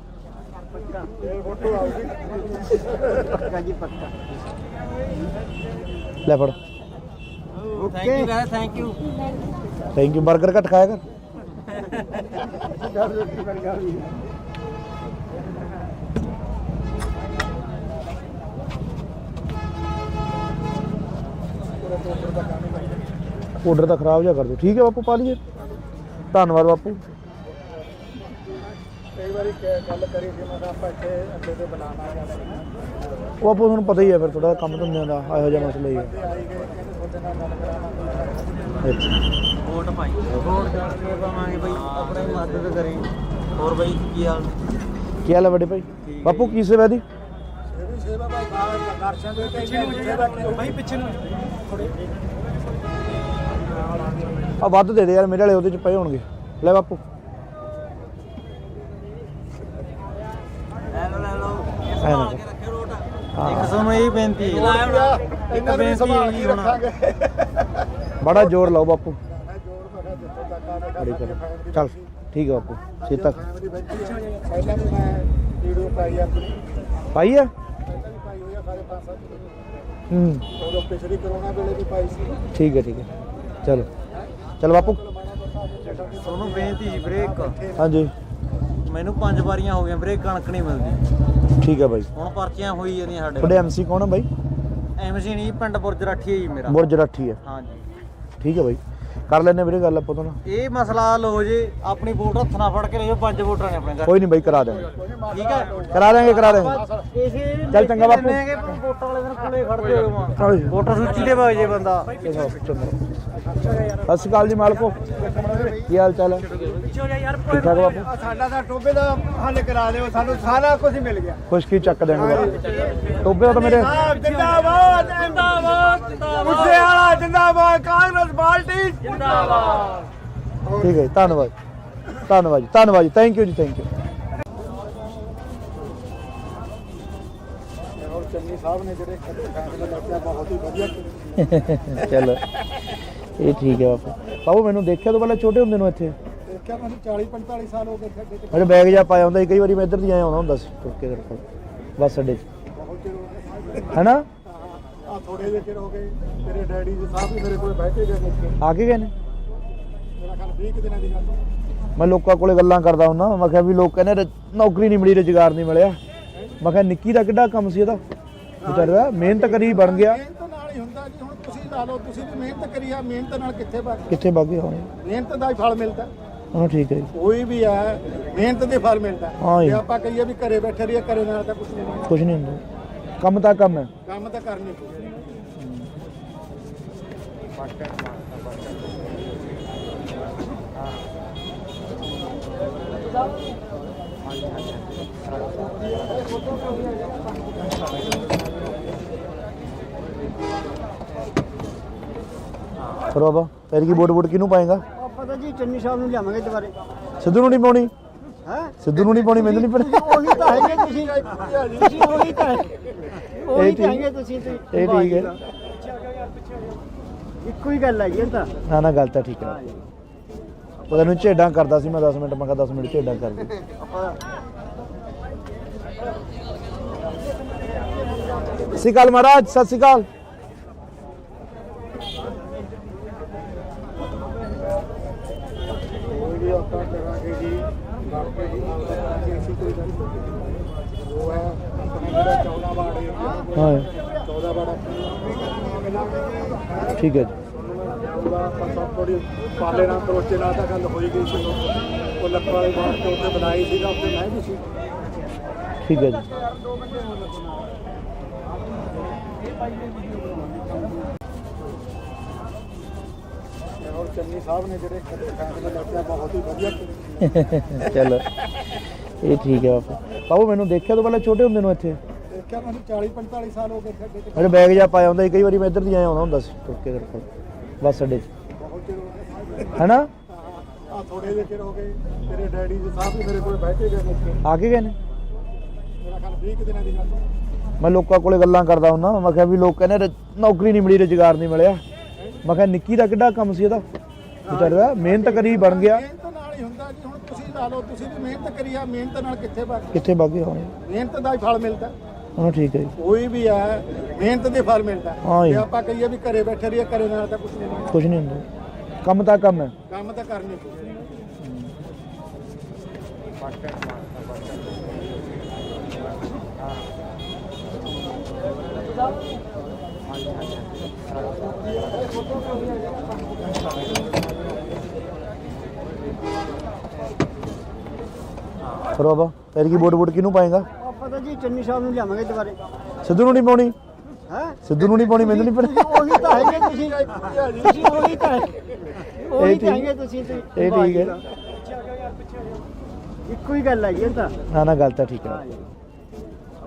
ਫੋਟੋ ਆਉਗੀ ਪੱਕਾ ਜੀ ਪੱਕਾ ਲੈ ਫੜ okay thank you thank you 버ਗਰ ਘੱਟ ਖਾਇਆ ਕਰ ਆਰਡਰ ਤਾਂ ਖਰਾਬ ਜਾ ਕਰ ਦਿਓ ਠੀਕ ਹੈ ਬਾਪੂ ਪਾ ਲਈਏ ਧੰਨਵਾਦ ਬਾਪੂ ਕਈ ਵਾਰੀ ਗੱਲ ਕਰੀ ਸੀ ਮੈਂ ਆਪਾਂ ਇੱਥੇ ਅੱਡੇ ਤੇ ਬਣਾਉਣਾ ਜਾਂ ਉਹ ਬਾਪੂ ਤੁਹਾਨੂੰ ਪਤਾ ਹੀ ਹੈ ਫਿਰ ਥੋੜਾ ਕੰਮ ਧੰਦਿਆਂ ਦਾ ਇਹੋ ਜਿਹਾ ਮਸਲਾ ਹੀ ਹੈ ਆਈ ਗਏ ਕਹਿੰਦੇ ਤੁਹਾਡੇ ਨਾਲ ਗੱਲ ਕਰਾਉਣਾ ਅੱਛਾ ਵੋਟ ਪਾਈ ਵੋਟ ਕਰਕੇ ਪਾਵਾਂਗੇ ਬਈ ਆਪਣੀ ਮਦਦ ਕਰੇ ਹੋਰ ਬਈ ਕੀ ਹਾਲ ਕੀ ਹਾਲ ਹੈ ਵੱਡੇ ਭਾਈ ਬਾਪੂ ਕੀ ਸੇਵਾ ਦੀ ਇਹਦੀ ਸੇਵਾ ਭਾਈ ਦਰਸ਼ਨ ਦੇ ਕੇ ਭਾਈ ਪਿੱਛੇ ਨੂੰ ਆ ਵੱਧ ਦੇ ਦੇ ਯਾਰ ਮੇਰੇ ਵਾਲੇ ਉਹਦੇ ਚ ਪਏ ਹੋਣਗੇ ਲੈ ਬਾਪੂ ਲੈ ਲਓ ਐ ਨਾ ਇੱਕ ਸਾਨੂੰ ਇਹ ਬੇਨਤੀ ਹੈ ਇਹਨਾਂ ਨੂੰ ਸੰਭਾਲ ਕੇ ਰੱਖਾਂਗੇ ਬੜਾ ਜ਼ੋਰ ਲਾਓ ਬਾਪੂ ਮੈਂ ਜੋੜ ਮੈਂ ਜਿੱਥੋਂ ਤੱਕ ਆਵੇ ਬੜੀ ਕਰ ਚੱਲ ਠੀਕ ਹੈ ਬਾਪੂ ਛੇਤੀ ਤੱਕ ਪਹਿਲਾਂ ਵੀ ਮੈਂ ਵੀਡੀਓ ਪਾਈ ਆਪਣੀ ਪਾਈ ਹੈ ਪਹਿਲਾਂ ਵੀ ਪਾਈ ਹੋਈ ਆ ਸਾਰੇ 5-7 ਹੂੰ ਉਦੋਂ ਪਿਛਲੀ ਕਰੋਨਾ ਵੇਲੇ ਵੀ ਪਾਈ ਸੀ ਠੀਕ ਹੈ ਚਲੋ ਚਲ ਬਾਪੂ ਤੁਹਾਨੂੰ ਬੇਨਤੀ ਜੀ ਵੀਰੇ ਇੱਕ ਹਾਂਜੀ ਮੈਨੂੰ 5 ਵਾਰੀਆਂ ਹੋ ਗਈਆਂ ਵੀਰੇ ਕਣਕ ਨਹੀਂ ਮਿਲਦੀ ਠੀਕ ਹੈ ਬਾਈ ਹੁਣ ਪਰਚੀਆਂ ਹੋਈ ਜਾਂਦੀਆਂ ਸਾਡੇ ਤੁਹਾਡੇ ਐਮਸੀ ਕੌਣ ਹੈ ਬਾਈ ਐਮਸੀ ਨਹੀਂ ਪਿੰਡ ਬੁਰਜ ਰਾਠੀ ਹੈ ਜੀ ਮੇਰਾ ਬੁਰਜ ਰਾਠੀ ਹੈ ਹਾਂਜੀ ਠੀਕ ਹੈ ਬਾਈ ਕਰ ਲੈਣੇ ਵੀਰੇ ਗੱਲ ਆਪਾਂ ਤੋਂ ਨਾ ਇਹ ਮਸਲਾ ਹੱਲ ਹੋ ਜੇ ਆਪਣੀ ਵੋਟ ਹੱਥ ਨਾਲ ਫੜ ਕੇ ਲਿਓ 5 ਵੋਟਰਾਂ ਨੇ ਆਪਣੇ ਘਰ ਕੋਈ ਨਹੀਂ ਬਾਈ ਕਰਾ ਦੇਵਾਂਗੇ ਠੀਕ ਹੈ ਕਰਾ ਦੇਵਾਂਗੇ ਇਸੇ ਚੱਲ ਚੰਗਾ ਬਾਪੂ। ਵੋਟਾਂ ਵਾਲੇ ਦਿਨ ਕੋਲੇ ਖੜਦੇ ਹੋ ਚਲੋ ਜੀ। ਵੋਟਰ ਸੂਚੀ ਦੇ ਵਗ ਜੇ ਬੰਦਾ ਸਤਿ ਸ਼੍ਰੀ ਅਕਾਲ ਜੀ ਮਾਲਕੋ ਕੀ ਹਾਲ ਚਾਲ ਹੈ ਠੀਕ ਠਾਕ ਬਾਪੂ ਸਾਡਾ ਤਾਂ ਟੋਬੇ ਦਾ ਹੱਲ ਕਰਾ ਦਿਓ ਸਾਨੂੰ ਸਾਰਾ ਕੁਝ ਮਿਲ ਗਿਆ ਖੁਸ਼ਕੀ ਚੱਕ ਦੇਣਗੇ ਬਾਪੂ ਟੋਬੇ ਤਾਂ ਮੇਰੇ ਜਿੰਦਾਬਾਦ ਜਿੰਦਾਬਾਦ ਮੁੱਸੇ ਵਾਲਾ ਜਿੰਦਾਬਾਦ ਕਾਂਗਰਸ ਪਾਰਟੀ ਜਿੰਦਾਬਾਦ ਠੀਕ ਹੈ ਜੀ, ਧੰਨਵਾਦ ਜੀ ਥੈਂਕ ਯੂ ਜੀ ਥੈਂਕ ਯੂ ਔਰ ਚੰਨੀ ਸਾਹਿਬ ਨੇ ਜਿਹੜੇ ਫੈਸਲੇ ਲਿਆ ਬਹੁਤ ਹੀ ਵਧੀਆ ਚਲੋ ਇਹ ਠੀਕ ਹੈ ਬਾਪੂ ਮੈਨੂੰ ਦੇਖਿਆ ਤੋਂ ਪਹਿਲਾਂ ਛੋਟੇ ਹੁੰਦੇ ਨੂੰ ਇੱਥੇ ਦੇਖਿਆ ਮੈਨੂੰ 40-45 ਸਾਲ ਹੋ ਗਏ ਸਾਡੇ ਮੇਰੇ ਬੈਗ ਜਾ ਪਾਇਆ ਹੁੰਦਾ ਸੀ ਕਈ ਵਾਰੀ ਮੈਂ ਇੱਧਰ ਦੀ ਆਇਆ ਆਉਂਦਾ ਹੁੰਦਾ ਸੀ ਤੁਰ ਕੇ ਬੱਸ ਅੱਡੇ 'ਚ ਬਹੁਤ ਚਿਰ ਹੋ ਗਏ ਹੈਨਾ ਆ ਥੋੜੇ ਜਿਹੇ ਚਿਰ ਹੋ ਗਏ ਤੇਰੇ ਡੈਡੀ ਜੀ ਸਾਹਿਬ ਵੀ ਮੇਰੇ ਕੋਲ ਬੈਠੇ ਗਏ ਨੇ ਆ ਕੇ ਗਏ ਨੇ ਮੇਰਾ ਖਿਆਲ 20 ਕੁ ਦਿਨਾਂ ਦੀ ਗੱਲ ਮੈਂ ਲੋਕਾਂ ਕੋਲੇ ਗੱਲਾਂ ਕਰਦਾ ਹੁੰਦਾ ਮੈਂ ਕਿਹਾ ਵੀ ਲੋਕ ਕਹਿੰਦੇ ਨੌਕਰੀ ਨਹੀਂ ਮਿਲੀ ਰੁਜ਼ਗਾਰ ਨਹੀਂ ਮਿਲਿਆ ਮੈਂ ਕਿਹਾ ਨਿੱਕੀ ਦਾ ਕਿੱਡਾ ਕੰਮ ਸੀ ਇਹਦਾ ਵਿਚਾਰਾ ਮਿਹਨਤ ਕਰੀ ਬਣ ਗਿਆ ਮਿਹਨਤ ਨਾਲ ਹੀ ਹੁੰਦਾ ਜੀ ਹੁਣ ਤੁਸੀਂ ਲਾ ਲਓ ਤੁਸੀਂ ਵੀ ਮਿਹਨਤ ਕਰੀ ਆ ਮਿਹਨਤ ਨਾਲ ਕਿੱਥੇ ਬਣ ਕਿੱਥੇ ਬਾਗੇ ਹੋਣੇ ਮਿਹਨਤ ਦਾ ਹੀ ਫਲ ਮਿਲਦਾ ਹਾਂ ਠੀਕ ਹੈ ਜੀ ਕੋਈ ਵੀ ਹੈ ਮਿਹਨਤ ਦੇ ਫਲ ਮਿਲਦਾ ਹਾਂ ਜੀ। ਜੇ ਆਪਾਂ ਕਹੀਏ ਵੀ ਘਰੇ ਬੈਠੇ ਰਹੀਏ ਘਰੇ ਨਾਲ ਤਾਂ ਕੁਝ ਨਹੀਂ ਹੁੰਦਾ। ਕੁਝ ਨਹੀਂ ਹੁੰਦਾ ਕੰਮ ਤਾਂ ਕੰਮ ਹੈ ਕੰਮ ਤਾਂ ਕਰਨੀ ਪਊਗਾ ਫਿਰ ਬਾਬਾ ਫਿਰ ਕੀ ਵੋਟ ਕਿਹਨੂੰ ਪਾਏਗਾ ਆਪਾਂ ਤਾਂ ਜੀ ਚੰਨੀ ਸਾਹਿਬ ਨੂੰ ਲਿਆਵਾਂਗੇ ਦੁਬਾਰੇ ਸਿੱਧੂ ਨੂੰ ਨਹੀਂ ਪਾਉਣੀ ਹੈ ਸਿੱਧੂ ਨੂੰ ਨਹੀਂ ਪਾਉਣੀ ਮੈਨੂੰ ਨਹੀਂ ਪਤਾ ਉਹੀ ਤਾਂ ਹੈਗੇ ਤੁਸੀਂ ਉਹੀ ਤਾਂ ਉਹੀ ਠੀਕ- ਤਾਂ ਹੈਗੇ ਤੁਸੀਂ ਤੇ ਇਹ ਠੀਕ ਹੈ ਇੱਕੋ ਹੀ ਗੱਲ ਹੈਗੀ ਇਹ ਤਾਂ ਨਾ ਨਾ ਗੱਲ ਤਾਂ ਠੀਕ ਹੈ ਪਤਾ ਨਹੀਂ ਝੇਡਾਂ ਕਰਦਾ ਸੀ ਮੈਂ 10 ਮਿੰਟ, ਮੈਂ ਕਿਹਾ 10 ਮਿੰਟ ਝੇਡਾਂ ਕਰ ਦੇ। ਸਤਿ ਸ਼੍ਰੀ ਅਕਾਲ ਮਹਾਰਾਜ, ਸਤਿ ਸ਼੍ਰੀ ਅਕਾਲ। ਵੀ ਆਪਾਂ ਕਰਾਂਗੇ ਜੀ ਬਾਕੀ ਜੀ ਅਸੀਂ ਕੋਈ ਗੱਲ ਨਹੀਂ। ਉਹ ਹੈ ਆਪਣਾ ਜਿਹੜਾ 14 ਵਾਰਡ ਏਰੀਆ ਹਾਂ 14 ਵਾਰਡ ਠੀਕ ਹੈ ਜੀ। ਉਹਦਾ ਆਪਾਂ ਸਭ ਥੋੜੀ ਪਾਲੇ ਨਾਲ ਕਰੋਚੇ ਨਾਲ ਤਾਂ ਗੱਲ ਹੋਈ ਗਈ ਸੀ। ਉਹ ਲੱਕੜ ਵਾਲੇ ਬਾਹਰ ਤੋਂ ਉੱਤੇ ਬਣਾਈ ਸੀਗਾ, ਉੱਤੇ ਮੈਂ ਵੀ ਸੀ। ਠੀਕ ਹੈ ਜੀ। ਔਰ ਚੰਨੀ ਸਾਹਿਬ ਨੇ ਜਿਹੜੇ ਫੈਸਲੇ ਲਿਆ ਬਹੁਤ ਹੀ ਵਧੀਆ ਕੀਤੇ। ਚਲੋ ਇਹ ਠੀਕ ਹੈ ਬਾਪੂ। ਬਾਬੂ ਮੈਨੂੰ ਦੇਖਿਆ ਤੋਂ ਪਹਿਲਾਂ ਛੋਟੇ ਹੁੰਦੇ ਨੂੰ ਇੱਥੇ ਦੇਖਿਆ ਮੈਨੂੰ 40-45 ਸਾਲ ਹੋ ਗਏ ਸਾਡੇ ਤੇ। ਮੇਰੇ ਬੈਗ ਜਾ ਪਾਇਆ ਹੁੰਦਾ ਸੀ, ਕਈ ਵਾਰੀ ਮੈਂ ਇੱਧਰ ਦੀ ਆਇਆ ਆਉਂਦਾ ਹੁੰਦਾ ਸੀ ਤੁਰ ਕੇ ਤੇਰੇ ਕੋਲ ਬੱਸ ਅੱਡੇ 'ਚ, ਬਹੁਤ ਚਿਰ ਹੋ ਗਏ ਹੈਨਾ? ਆ ਥੋੜੇ ਜਿਹੇ ਚਿਰ ਹੋ ਗਏ। ਤੇਰੇ ਡੈਡੀ ਜੀ ਸਾਹਿਬ ਵੀ ਮੇਰੇ ਕੋਲ ਬੈਠੇ ਗਏ ਮੁੱਕੇ। ਆ ਕੇ ਗਏ ਨੇ? ਮੇਰਾ ਖਿਆਲ 20 ਕੁ ਦਿਨਾਂ ਦੀ ਗੱਲ ਹੈ। ਮੈਂ ਲੋਕਾਂ ਕੋਲੇ ਗੱਲਾਂ ਕਰਦਾ ਹੁੰਦਾ, ਮੈਂ ਕਿਹਾ ਵੀ ਲੋਕ ਕਹਿੰਦੇ ਨੌਕਰੀ ਨਹੀਂ ਮਿਲੀ, ਰੁਜ਼ਗਾਰ ਨਹੀਂ ਮਿਲਿਆ। ਮੈਂ ਕਿਹਾ ਨਿੱਕੀ ਦਾ ਕਿੱਡਾ ਕੰਮ ਸੀ ਇਹਦਾ, ਵਿਚਾਰੇ ਦਾ ਮਿਹਨਤ ਕਰੀ ਬਣ ਗਿਆ। ਮਿਹਨਤ ਨਾਲ ਹੀ ਹੁੰਦਾ ਜੀ। ਹੁਣ ਤੁਸੀਂ ਲਾ ਲਓ, ਤੁਸੀਂ ਵੀ ਮਿਹਨਤ ਕਰੀ ਆ, ਮਿਹਨਤ ਨਾਲ ਕਿੱਥੇ ਵਗ ਕਿੱਥੇ ਬਾਗੇ ਹੋਏ ਮਿਹਨਤ ਦਾ ਹੀ ਫਲ ਮਿਲਦਾ। ਹਾਂ ਠੀਕ ਹੈ ਜੀ। ਕੋਈ ਵੀ ਹੈ ਮਿਹਨਤ ਦੇ ਫਲ ਮਿਲਦਾ। ਹਾਂ ਜੀ। ਜੇ ਆਪਾਂ ਕਹੀਏ ਵੀ ਘਰੇ ਬੈਠੇ ਰਹੀਏ, ਘਰੇ ਨਾਲ ਤਾਂ ਕੁਝ ਨਹੀਂ ਮਿਲਦਾ। ਕੁਝ ਨਹੀਂ ਹੁੰਦਾ, ਕੰਮ ਤਾਂ ਕੰਮ ਹੈ। ਕੰਮ ਤਾਂ ਕਰਨੀ ਪਊ। ਫਿਰ ਬਾਬਾ ਤੇਰੀ ਕੀ ਵੋਟ ਕਿਹਨੂੰ ਪਾਏਗਾ? ਆਪਾਂ ਤਾਂ ਜੀ ਚੰਨੀ ਸਾਹਿਬ ਨੂੰ ਲਿਆਵਾਂਗੇ ਦੁਬਾਰੇ। ਸਿੱਧੂ ਨੂੰ ਨਹੀਂ ਪਾਉਣੀ? ਹੈ ਸਿੱਧੂ ਨੂੰ ਨਹੀਂ ਪਾਉਣੀ, ਮੈਨੂੰ ਨਹੀਂ ਪਤਾ। ਉਹੀ ਤਾਂ ਹੈਗੇ ਤੁਸੀਂ ਉਹੀ ਤਾਂ ਉਹੀ ਤਾਂ ਹੈਗੇ ਤੁਸੀਂ ਤੇ। ਇਹ ਠੀਕ ਹੈ। ਇੱਕੋ ਹੀ ਗੱਲ ਹੈਗੀ ਇਹ ਤਾਂ। ਨਾ ਨਾ ਗੱਲ ਤਾਂ ਠੀਕ ਹੈ।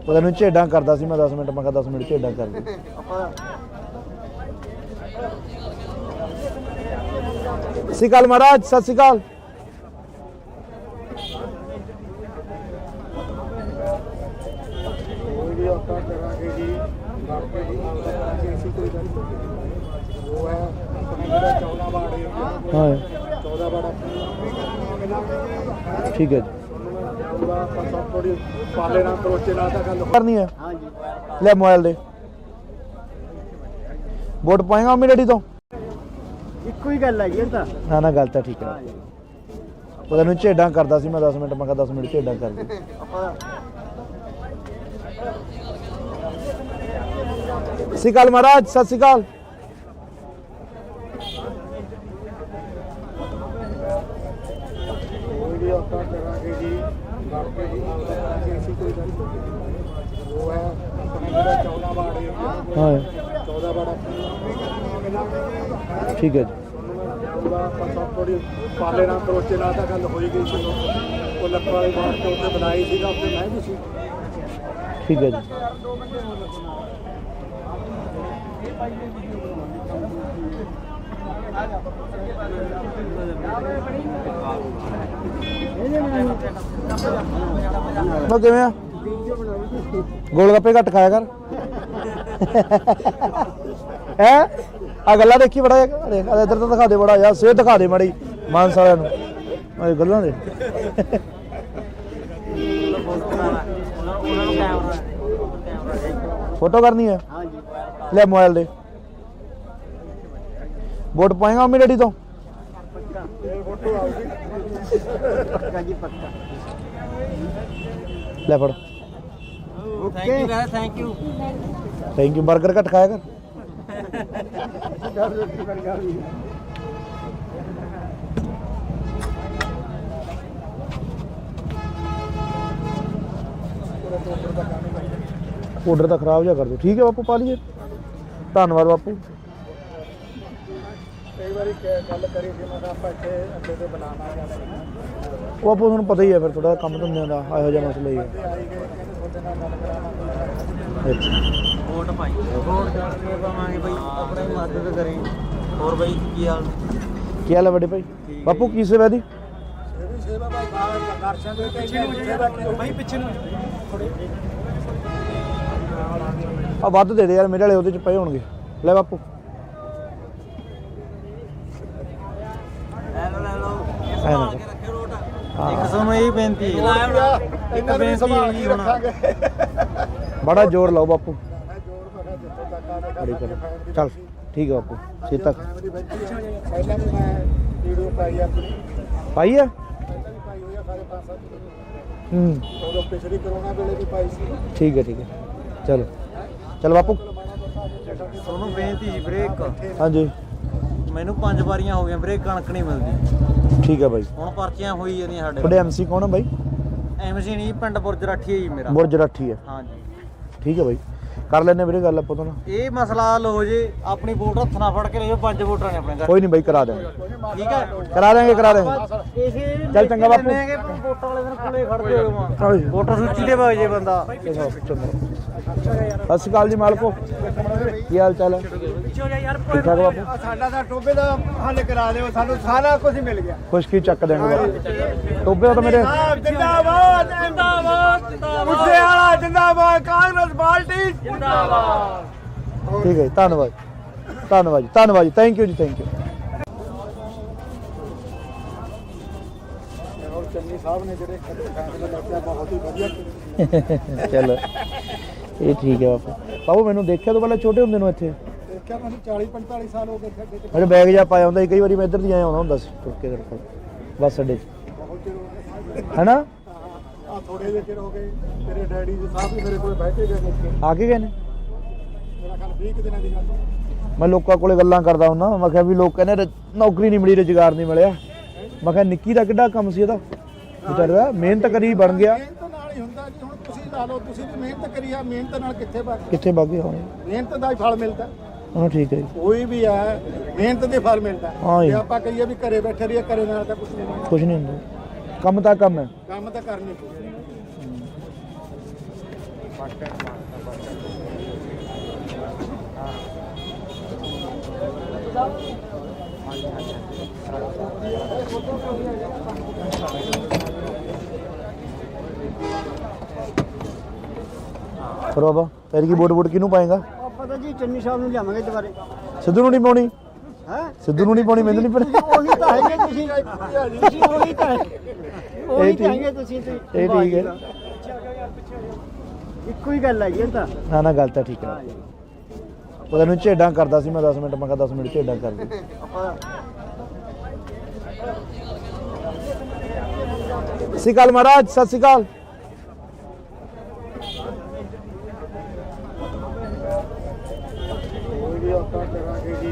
ਪਤਾ ਨਹੀਂ ਝੇਡਾਂ ਕਰਦਾ ਸੀ ਮੈਂ 10 ਮਿੰਟ, ਮੈਂ ਕਿਹਾ 10 ਮਿੰਟ ਝੇਡਾਂ ਕਰ ਦੇ। ਸਤਿ ਸ਼੍ਰੀ ਅਕਾਲ ਮਹਾਰਾਜ, ਸਤਿ ਸ਼੍ਰੀ ਅਕਾਲ। ਕੋਈ ਵੀ ਆਪਾਂ ਕਰਾਂਗੇ ਜੀ ਬਾਕੀ ਜੀ ਅਸੀਂ ਕੋਈ ਗੱਲ ਨਹੀਂ। ਉਹ ਹੈ ਆਪਣਾ ਜਿਹੜਾ 14 ਵਾਰਡ ਏਰੀਆ ਹਾਂ 14 ਵਾਰਡ ਠੀਕ ਹੈ ਜੀ। ਉਹਦਾ ਆਪਾਂ ਸਭ ਥੋੜੀ ਪਾਲੇ ਨਾਲ ਕਰੋਚੇ ਨਾਲ ਤਾਂ ਗੱਲ ਕਰਨੀ ਹੈ? ਹਾਂਜੀ ਲੈ ਮੋਬਾਈਲ ਦੇ। ਵੋਟ ਪਾਏਗਾ ਮੰਮੀ ਡੈਡੀ ਤੋਂ? ਇੱਕੋ ਹੀ ਗੱਲ ਹੈਗੀ ਇਹ ਤਾਂ। ਨਾ ਨਾ ਗੱਲ ਤਾਂ ਠੀਕ ਹੈ। ਪਤਾ ਨਹੀਂ ਝੇਡਾਂ ਕਰਦਾ ਸੀ ਮੈਂ 10 ਮਿੰਟ, ਮੈਂ ਕਿਹਾ 10 ਮਿੰਟ ਝੇਡਾਂ ਕਰ ਦੇ। ਸਤਿ ਸ਼੍ਰੀ ਅਕਾਲ ਮਹਾਰਾਜ, ਸਤਿ ਸ਼੍ਰੀ ਅਕਾਲ। ਕੋਈ ਵੀ ਆਪਾਂ ਕਰਾਂਗੇ ਜੀ ਬਾਕੀ ਜੀ ਅਸੀਂ ਕੋਈ ਗੱਲ ਨਹੀਂ। ਉਹ ਹੈ ਆਪਣਾ ਜਿਹੜਾ 14 ਵਾਰਡ ਏਰੀਆ ਹਾਂ 14 ਵਾਰਡ ਠੀਕ ਹੈ ਜੀ। ਉਹਦਾ ਆਪਾਂ ਸਭ ਥੋੜੀ ਪਾਲੇ ਨਾਲ ਕਰੋਚੇ ਨਾਲ ਤਾਂ ਗੱਲ ਹੋਈ ਗਈ ਸੀ। ਉਹ ਲੱਕੜ ਵਾਲੇ ਬਾਹਰ ਤੋਂ ਉੱਤੇ ਬਣਾਈ ਸੀਗਾ, ਉੱਤੇ ਮੈਂ ਵੀ ਸੀ। ਠੀਕ ਹੈ ਜੀ। ਉਹ ਕਿਵੇਂ ਆ? ਗੋਲ ਗੱਪੇ ਘੱਟ ਖਾਇਆ ਕਰ। ਹੈ ਆ ਗੱਲਾਂ ਦੇਖੀ ਬੜਾ ਦੇਖ ਇੱਧਰ ਤਾਂ ਦਿਖਾ ਦੇ ਬੜਾ ਯਾਰ, ਸਿਹਤ ਦਿਖਾ ਦੇ ਮਾੜੀ ਮਾਨਸ ਵਾਲਿਆਂ ਨੂੰ ਇਹ ਗੱਲਾਂ ਦੇ। ਫੋਟੋ ਕਰਨੀ ਹੈ? ਹਾਂਜੀ ਲੈ ਮੋਬਾਈਲ ਦੇ। ਵੋਟ ਪਾਏਗਾ ਮੰਮੀ ਡੈਡੀ ਤੋਂ? ਪੱਕਾ ਜੀ ਪੱਕਾ। ਲੈ ਫੜ। Okay thank you. Thank you. Burger ਘੱਟ ਖਾਇਆ ਕਰ। ਆਰਡਰ ਤਾਂ ਖਰਾਬ ਜਿਹਾ ਕਰ ਦਿਓ। ਠੀਕ ਹੈ ਬਾਪੂ, ਪਾ ਲਈਏ। ਧੰਨਵਾਦ ਬਾਪੂ। ਕਈ ਵਾਰੀ ਗੱਲ ਕਰੀ ਸੀ ਮੈਂ ਕਿਹਾ ਆਪਾਂ ਇੱਥੇ ਅੱਡੇ ਤੇ ਬਣਾਵਾਂਗੇ। ਉਹ ਬਾਪੂ ਤੁਹਾਨੂੰ ਪਤਾ ਹੀ ਹੈ ਫਿਰ ਥੋੜਾ ਕੰਮ ਧੰਦਿਆਂ ਦਾ ਇਹੋ ਜਿਹਾ ਮਸਲਾ ਹੀ ਹੈ। ਆਈ ਗਏ ਕਹਿੰਦੇ ਤੁਹਾਡੇ ਨਾਲ ਗੱਲ ਕਰਾਵਾਂਗੇ। ਅੱਛਾ ਵੋਟ ਪਾਈ ਵੋਟ ਕਰਕੇ ਪਾਵਾਂਗੇ ਬਈ, ਆਪਣੀ ਮਦਦ ਕਰੇ। ਹੋਰ ਬਈ ਕੀ ਹਾਲ? ਕੀ ਹਾਲ ਹੈ ਵੱਡੇ ਭਾਈ? ਬਾਪੂ ਕੀ ਸੇਵਾ ਦੀ? ਇਹਦੀ ਸੇਵਾ ਬਾਈ ਦਰਸ਼ਨ ਦੇ ਕੇ ਸੇਵਾ ਕੀ ਬਾਈ ਪਿੱਛੇ ਨੂੰ ਆ ਵੱਧ ਦੇ ਦੇ ਯਾਰ, ਮੇਰੇ ਵਾਲੇ ਉਹਦੇ ਚ ਪਏ ਹੋਣਗੇ। ਲੈ ਬਾਪੂ। ਲੈ ਲਓ ਐ ਨਾ ਇੱਕ ਸਾਨੂੰ ਇਹ ਬੇਨਤੀ ਹੈ ਇਹਨਾਂ ਨੂੰ ਸੰਭਾਲ ਕੇ ਰੱਖਾਂਗੇ ਬੜਾ ਜ਼ੋਰ ਲਾਓ ਬਾਪੂ ਮੈਂ ਜੋਰ ਮਗਾ ਜਿੱਥੋਂ ਤੱਕ ਆ ਬੜੀ ਕਰ ਚੱਲ ਠੀਕ ਹੈ ਬਾਪੂ ਛੇਤੀ ਤੱਕ ਪਹਿਲਾਂ ਵੀ ਮੈਂ ਵੀਡੀਓ ਪਾਈ ਆਪਣੀ ਪਾਈ ਆ ਪਹਿਲਾਂ ਵੀ ਪਾਈ ਹੋਈ ਆ ਸਾਰੇ 5-7 ਹੂੰ ਉਦੋਂ ਪਿਛਲੀ ਕਰੋਨਾ ਵੇਲੇ ਵੀ ਪਾਈ ਸੀ ਠੀਕ ਹੈ ਚਲੋ ਚਲ ਬਾਪੂ ਤੁਹਾਨੂੰ ਬੇਨਤੀ ਜੀ ਵੀਰੇ ਇੱਕ ਹਾਂਜੀ ਮੈਨੂੰ 5 ਵਾਰੀਆਂ ਹੋ ਗਈਆਂ ਵੀਰੇ ਕਣਕ ਨਹੀਂ ਮਿਲਦੀ ਠੀਕ ਹੈ ਬਾਈ ਹੁਣ ਪਰਚੀਆਂ ਹੋਈ ਜਾਂਦੀਆਂ ਸਾਡੇ ਤੁਹਾਡੇ ਐਮਸੀ ਕੌਣ ਹੈ ਬਾਈ ਐਮਸੀ ਨਹੀਂ ਪਿੰਡ ਬੁਰਜ ਰਾਠੀ ਹੈ ਜੀ ਮੇਰਾ ਬੁਰਜ ਰਾਠੀ ਹੈ ਹਾਂਜੀ ਠੀਕ ਹੈ ਬਾਈ ਕਰ ਲੈਣੇ ਵੀਰੇ ਗੱਲ ਆਪਾਂ ਤੋਂ ਨਾ ਇਹ ਮਸਲਾ ਹੱਲ ਹੋ ਜੇ ਆਪਣੀ ਵੋਟ ਹੱਥ ਨਾਲ ਫੜ ਕੇ ਲੈ ਜਾਓ 5 ਵੋਟਰਾਂ ਨੇ ਆਪਣੇ ਘਰ ਕੋਈ ਨਹੀਂ ਬਾਈ ਕਰਾ ਦੇਵਾਂਗੇ ਠੀਕ ਹੈ ਕਰਾ ਦੇਵਾਂਗੇ ਇਸੇ ਚੱਲ ਚੰਗਾ ਬਾਪੂ। ਵੋਟਾਂ ਵਾਲੇ ਦਿਨ ਕੋਲੇ ਖੜਦੇ ਹੋ ਚਲੋ ਜੀ। ਵੋਟਰ ਸੂਚੀ ਦੇ ਵਗ ਜੇ ਬੰਦਾ ਸਤਿ ਸ਼੍ਰੀ ਅਕਾਲ ਜੀ ਮਾਲਕੋ ਕੀ ਹਾਲ ਚਾਲ ਹੈ ਠੀਕ ਠਾਕ ਬਾਪੂ ਸਾਡਾ ਤਾਂ ਟੋਬੇ ਦਾ ਹੱਲ ਕਰਾ ਦਿਓ ਸਾਨੂੰ ਸਾਰਾ ਕੁਝ ਮਿਲ ਗਿਆ ਖੁਸ਼ਕੀ ਚੱਕ ਦੇਣਗੇ ਬਾਪੂ ਟੋਬੇ ਦਾ ਤਾਂ ਮੇਰੇ ਜਿੰਦਾਬਾਦ ਜਿੰਦਾਬਾਦ ਮੁੱਸੇ ਵਾਲਾ ਜਿੰਦਾਬਾਦ ਕਾਂਗਰਸ ਪਾਰਟੀ ਜਿੰਦਾਬਾਦ ਠੀਕ ਹੈ ਜੀ, ਧੰਨਵਾਦ ਜੀ ਥੈਂਕ ਯੂ ਜੀ ਥੈਂਕ ਯੂ ਔਰ ਚੰਨੀ ਸਾਹਿਬ ਨੇ ਜਿਹੜੇ ਫੈਸਲੇ ਲਿਆ ਬਹੁਤ ਹੀ ਵਧੀਆ ਚਲੋ ਇਹ ਠੀਕ ਹੈ ਬਾਪੂ ਮੈਨੂੰ ਦੇਖਿਆ ਤੋਂ ਪਹਿਲਾਂ ਛੋਟੇ ਹੁੰਦੇ ਨੂੰ ਇੱਥੇ ਦੇਖਿਆ ਮੈਨੂੰ 40-45 ਸਾਲ ਹੋ ਗਏ ਖੱਡੇ ਤੇ ਮੇਰੇ ਬੈਗ ਜਾ ਪਾਇਆ ਹੁੰਦਾ ਸੀ ਕਈ ਵਾਰੀ ਮੈਂ ਇੱਧਰ ਦੀ ਆਇਆ ਹੁੰਦਾ ਸੀ ਤੁਰ ਕੇ ਮੇਰੇ ਕੋਲ ਬੱਸ ਅੱਡੇ 'ਚ ਬਹੁਤ ਚਿਰ ਹੋ ਗਏ ਹੈਨਾ ਆ ਥੋੜੇ ਜਿਹੇ ਚਿਰ ਹੋ ਗਏ ਤੇਰੇ ਡੈਡੀ ਜੀ ਸਾਹਿਬ ਵੀ ਮੇਰੇ ਕੋਲ ਬੈਠੇ ਗਏ ਨੇ ਆ ਕੇ ਗਏ ਨੇ ਮੇਰਾ ਖਿਆਲ 20 ਕੁ ਦਿਨਾਂ ਦੀ ਗੱਲ ਮੈਂ ਲੋਕਾਂ ਕੋਲੇ ਗੱਲਾਂ ਕਰਦਾ ਹੁੰਦਾ ਮੈਂ ਕਿਹਾ ਵੀ ਲੋਕ ਕਹਿੰਦੇ ਨੌਕਰੀ ਨਹੀਂ ਮਿਲੀ ਰੁਜ਼ਗਾਰ ਨਹੀਂ ਮਿਲਿਆ ਮੈਂ ਕਿਹਾ ਨਿੱਕੀ ਦਾ ਕਿੱਡਾ ਕੰਮ ਸੀ ਇਹਦਾ ਵਿਚਾਰੇ ਦਾ ਮਿਹਨਤ ਕਰੀ ਬਣ ਗਿਆ ਮਿਹਨਤ ਨਾਲ ਹੀ ਹੁੰਦਾ ਜੀ ਹੁਣ ਤੁਸੀਂ ਲਾ ਲਓ ਤੁਸੀਂ ਵੀ ਮਿਹਨਤ ਕਰੀ ਆ ਮਿਹਨਤ ਨਾਲ ਕਿੱਥੇ ਬਣ ਕਿੱਥੇ ਵਗ ਗਏ ਹੋਣੇ ਮਿਹਨਤ ਦਾ ਹੀ ਫਲ ਮਿਲਦਾ ਹਾਂ ਠੀਕ ਹੈ ਜੀ ਕੋਈ ਵੀ ਹੈ ਮਿਹਨਤ ਦੇ ਫਲ ਮਿਲਦਾ ਹਾਂ ਜੀ। ਜੇ ਆਪਾਂ ਕਹੀਏ ਵੀ ਘਰੇ ਬੈਠੇ ਰਹੀਏ ਘਰੇ ਨਾਲ ਤਾਂ ਕੁਝ ਨਹੀਂ ਮਿਲਦਾ ਕੁਝ ਨਹੀਂ ਹੁੰਦਾ ਕੰਮ ਤਾਂ ਕੰਮ ਹੈ ਕੰਮ ਤਾਂ ਕਰਨੀ ਪਊ ਫਿਰ ਬਾਬਾ ਫਿਰ ਕੀ ਵੋਟ ਕਿਹਨੂੰ ਪਾਏਗਾ ਆਪਾਂ ਤਾਂ ਜੀ ਚੰਨੀ ਸਾਹਿਬ ਨੂੰ ਲਿਆਵਾਂਗੇ ਦੁਬਾਰੇ ਸਿੱਧੂ ਨੂੰ ਨਹੀਂ ਪਾਉਣੀ ਹੈ ਸਿੱਧੂ ਨੂੰ ਨਹੀਂ ਪਾਉਣੀ ਮੈਨੂੰ ਨਹੀਂ ਪਤਾ ਉਹੀ ਤਾਂ ਹੈਗੇ ਤੁਸੀਂ ਉਹੀ ਤਾਂ ਉਹੀ ਠੀਕ- ਤਾਂ ਹੈਗੇ ਤੁਸੀਂ ਇਹ ਠੀਕ ਹੈ ਇੱਕੋ ਹੀ ਗੱਲ ਹੈਗੀ ਇਹ ਤਾਂ ਨਾ ਗੱਲ ਤਾਂ ਠੀਕ ਹੈ ਉਹਦਾ ਨੂੰ ਝੇਡਾਂ ਕਰਦਾ ਸੀ ਮੈਂ 10 ਮਿੰਟ ਮੈਂ ਕਿਹਾ 10 ਮਿੰਟ ਝੇਡਾਂ ਕਰ ਦੇ ਆਪਾਂ ਸਤਿ ਸ਼੍ਰੀ ਅਕਾਲ ਮਹਾਰਾਜ ਸਤਿ ਸ਼੍ਰੀ ਅਕਾਲ ਕੋਈ ਵੀ ਆਪਾਂ ਕਰਾਂਗੇ ਜੀ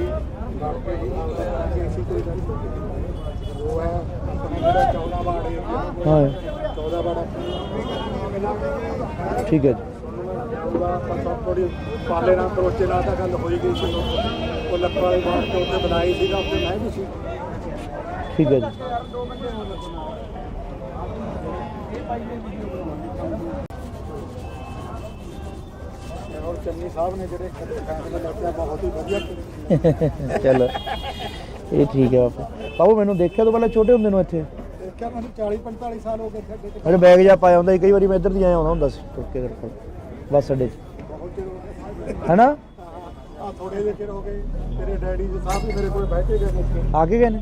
ਬਾਕੀ ਜੀ ਕਰਾਂਗੇ ਅਸੀਂ ਕੋਈ ਗੱਲ ਨਹੀਂ ਉਹ ਹੈ ਆਪਣਾ ਜਿਹੜਾ 14 ਵਾਰਡ ਏਰੀਆ ਹਾਂ 14 ਵਾਰਡ ਠੀਕ ਹੈ ਜੀ ਉਹਦਾ ਆਪਾਂ ਸਭ ਥੋੜੀ ਪਾਲੇ ਨਾਲ ਕਰੋਚੇ ਨਾਲ ਤਾਂ ਗੱਲ ਹੋਈ ਗਈ ਸੀ ਉਹ ਲੱਕੜ ਵਾਲੇ ਬਾਹਰ ਤੋਂ ਉੱਤੇ ਬਣਾਈ ਸੀਗਾ ਉੱਤੇ ਮੈਂ ਵੀ ਸੀ ਠੀਕ ਹੈ ਜੀ ਔਰ ਚੰਨੀ ਸਾਹਿਬ ਨੇ ਜਿਹੜੇ ਫੈਸਲੇ ਲਿਆ ਬਹੁਤ ਹੀ ਵਧੀਆ ਚਲੋ ਇਹ ਠੀਕ ਹੈ ਬਾਪੂ ਮੈਨੂੰ ਦੇਖਿਆ ਤੋਂ ਪਹਿਲਾਂ ਛੋਟੇ ਹੁੰਦੇ ਨੂੰ ਇੱਥੇ ਦੇਖਿਆ ਮੈਨੂੰ 40-45 ਸਾਲ ਹੋ ਗਏ ਖੱਡੇ ਤੇ ਮੇਰੇ ਬੈਗ ਜਾ ਪਾਇਆ ਹੁੰਦਾ ਸੀ ਕਈ ਵਾਰੀ ਮੈਂ ਇੱਧਰ ਦੀ ਆਇਆ ਹੁੰਦਾ ਸੀ ਤੁਰ ਕੇ ਮੇਰੇ ਕੋਲ ਬੱਸ ਅੱਡੇ 'ਚ ਬਹੁਤ ਚਿਰ ਹੋ ਗਏ ਹੈਨਾ ਆ ਥੋੜੇ ਜਿਹੇ ਚਿਰ ਹੋ ਗਏ ਤੇਰੇ ਡੈਡੀ ਜੀ ਸਾਹਿਬ ਵੀ ਮੇਰੇ ਕੋਲ ਬੈਠੇ ਗਏ ਨੇ ਆ ਕੇ ਗਏ ਨੇ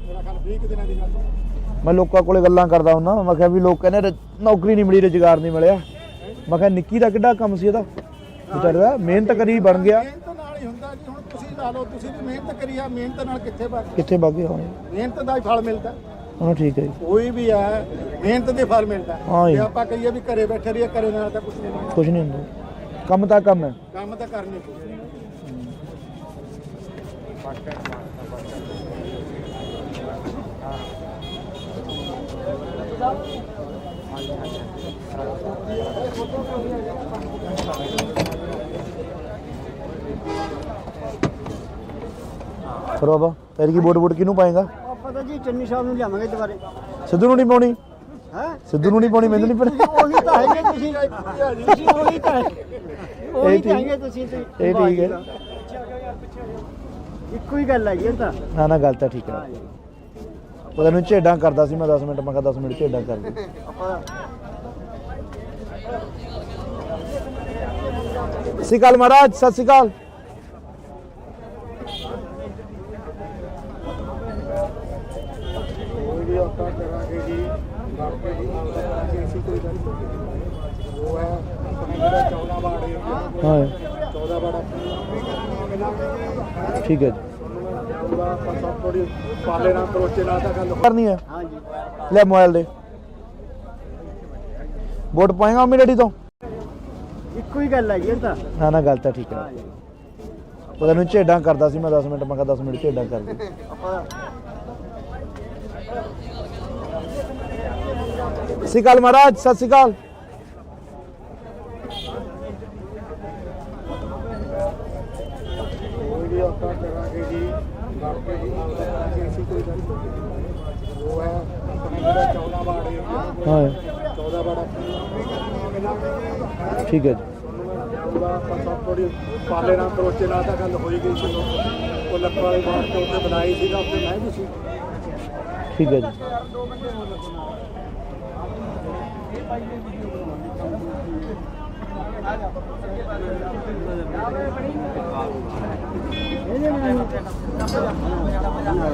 ਮੇਰਾ ਖਿਆਲ 20 ਕੁ ਦਿਨਾਂ ਦੀ ਗੱਲ ਮੈਂ ਲੋਕਾਂ ਕੋਲੇ ਗੱਲਾਂ ਕਰਦਾ ਹੁੰਦਾ ਮੈਂ ਕਿਹਾ ਵੀ ਲੋਕ ਕਹਿੰਦੇ ਨੌਕਰੀ ਨਹੀਂ ਮਿਲੀ ਰੁਜ਼ਗਾਰ ਨਹੀਂ ਮਿਲਿਆ ਮੈਂ ਕਿਹਾ ਨਿੱਕੀ ਦਾ ਕਿੱਡਾ ਕੰਮ ਸੀ ਇਹਦਾ ਵਿਚਾਰੇ ਦਾ ਮਿਹਨਤ ਕਰੀ ਬਣ ਗਿਆ ਮਿਹਨਤ ਨਾਲ ਹੀ ਹੁੰਦਾ ਜੀ ਹੁਣ ਤੁਸੀਂ ਲਾ ਲਓ ਤੁਸੀਂ ਵੀ ਮਿਹਨਤ ਕਰੀ ਆ ਮਿਹਨਤ ਨਾਲ ਕਿੱਥੇ ਬਣ ਕਿੱਥੇ ਵਗ ਗਏ ਹੋਣੇ ਮਿਹਨਤ ਦਾ ਹੀ ਫਲ ਮਿਲਦਾ ਹਾਂ ਠੀਕ ਹੈ ਜੀ ਕੋਈ ਵੀ ਹੈ ਮਿਹਨਤ ਦੇ ਫਲ ਮਿਲਦਾ ਹਾਂ ਜੀ। ਜੇ ਆਪਾਂ ਕਹੀਏ ਵੀ ਘਰੇ ਬੈਠੇ ਰਹੀਏ ਘਰੇ ਨਾਲ ਤਾਂ ਕੁਝ ਨਹੀਂ ਮਿਲਦਾ ਕੁਝ ਨਹੀਂ ਹੁੰਦਾ ਕੰਮ ਤਾਂ ਕੰਮ ਹੈ ਕੰਮ ਤਾਂ ਕਰਨੀ ਪਊ ਫਿਰ ਬਾਬਾ ਫਿਰ ਕੀ ਵੋਟ ਕਿਹਨੂੰ ਪਾਏਗਾ ਆਪਾਂ ਤਾਂ ਜੀ ਚੰਨੀ ਸਾਹਿਬ ਨੂੰ ਲਿਆਵਾਂਗੇ ਦੁਬਾਰੇ ਸਿੱਧੂ ਨੂੰ ਨਹੀਂ ਪਾਉਣੀ ਹੈ ਸਿੱਧੂ ਨੂੰ ਨਹੀਂ ਪਾਉਣੀ ਮੈਨੂੰ ਨਹੀਂ ਪਤਾ ਉਹੀ ਤਾਂ ਹੈਗੇ ਤੁਸੀਂ ਉਹੀ ਤਾਂ ਉਹੀ ਤਾਂ ਹੈਗੇ ਤੁਸੀਂ ਇਹ ਠੀਕ ਹੈ ਇੱਕੋ ਹੀ ਗੱਲ ਹੈਗੀ ਇਹ ਤਾਂ ਨਾ ਗੱਲ ਤਾਂ ਠੀਕ ਹੈ ਉਹਦਾ ਨੂੰ ਝੇਡਾਂ ਕਰਦਾ ਸੀ ਮੈਂ 10 ਮਿੰਟ ਮੈਂ ਕਿਹਾ 10 ਮਿੰਟ ਝੇਡਾਂ ਕਰ ਦੇ ਆਪਾਂ ਸਤਿ ਸ਼੍ਰੀ ਅਕਾਲ ਮਹਾਰਾਜ ਸਤਿ ਸ਼੍ਰੀ ਅਕਾਲ ਹਾਂ 14 ਬੜਾ ਠੀਕ ਹੈ ਜੀ ਆਪਾਂ ਸਭ ਥੋੜੀ ਪਾਲੇ ਨਾਲ ਕਰੋਚੇ ਨਾਲ ਤਾਂ ਗੱਲ ਕਰਨੀ ਹੈ ਹਾਂਜੀ ਲੈ ਮੋਬਾਈਲ ਦੇ ਵੋਟ ਪਾਏਗਾ ਮੰਮੀ ਡੈਡੀ ਤੋਂ ਇੱਕੋ ਹੀ ਗੱਲ ਹੈ ਜੀ ਇਹ ਤਾਂ ਨਾ ਨਾ ਗੱਲ ਤਾਂ ਠੀਕ ਹੈ ਉਹਦਾ ਨੂੰ ਝੇਡਾਂ ਕਰਦਾ ਸੀ ਮੈਂ 10 ਮਿੰਟ ਮੈਂ ਕਿਹਾ 10 ਮਿੰਟ ਝੇਡਾਂ ਕਰ ਦੇ ਆਪਾਂ ਸਤਿ ਸ਼੍ਰੀ ਅਕਾਲ ਮਹਾਰਾਜ ਸਤਿ ਸ਼੍ਰੀ ਅਕਾਲ ਵੀ ਆਪਾਂ ਕਰਾਂਗੇ ਜੀ ਬਾਕੀ ਜੀ ਕਰਾਂਗੇ ਅਸੀਂ ਕੋਈ ਗੱਲ ਉਹ ਹੈ ਆਪਣੇ ਜਿਹੜਾ 14 ਬਾੜੇ ਹਾਂ 14 ਬਾੜਾ ਠੀਕ ਹੈ ਜੀ ਆਪਾਂ ਸਭ ਥੋੜੀ ਪਾਲੇ ਨਾਲ ਕਰੋਚੇ ਨਾਲ ਤਾਂ ਗੱਲ ਹੋਈ ਗਈ ਸੀ ਉਹ ਲੱਕ ਵਾਲੀ ਬਾੜ ਤੇ ਉੱਤੇ ਬਣਾਈ ਸੀਗਾ ਉੱਤੇ ਮੈਂ ਵੀ ਸੀ ਠੀਕ ਹੈ ਜੀ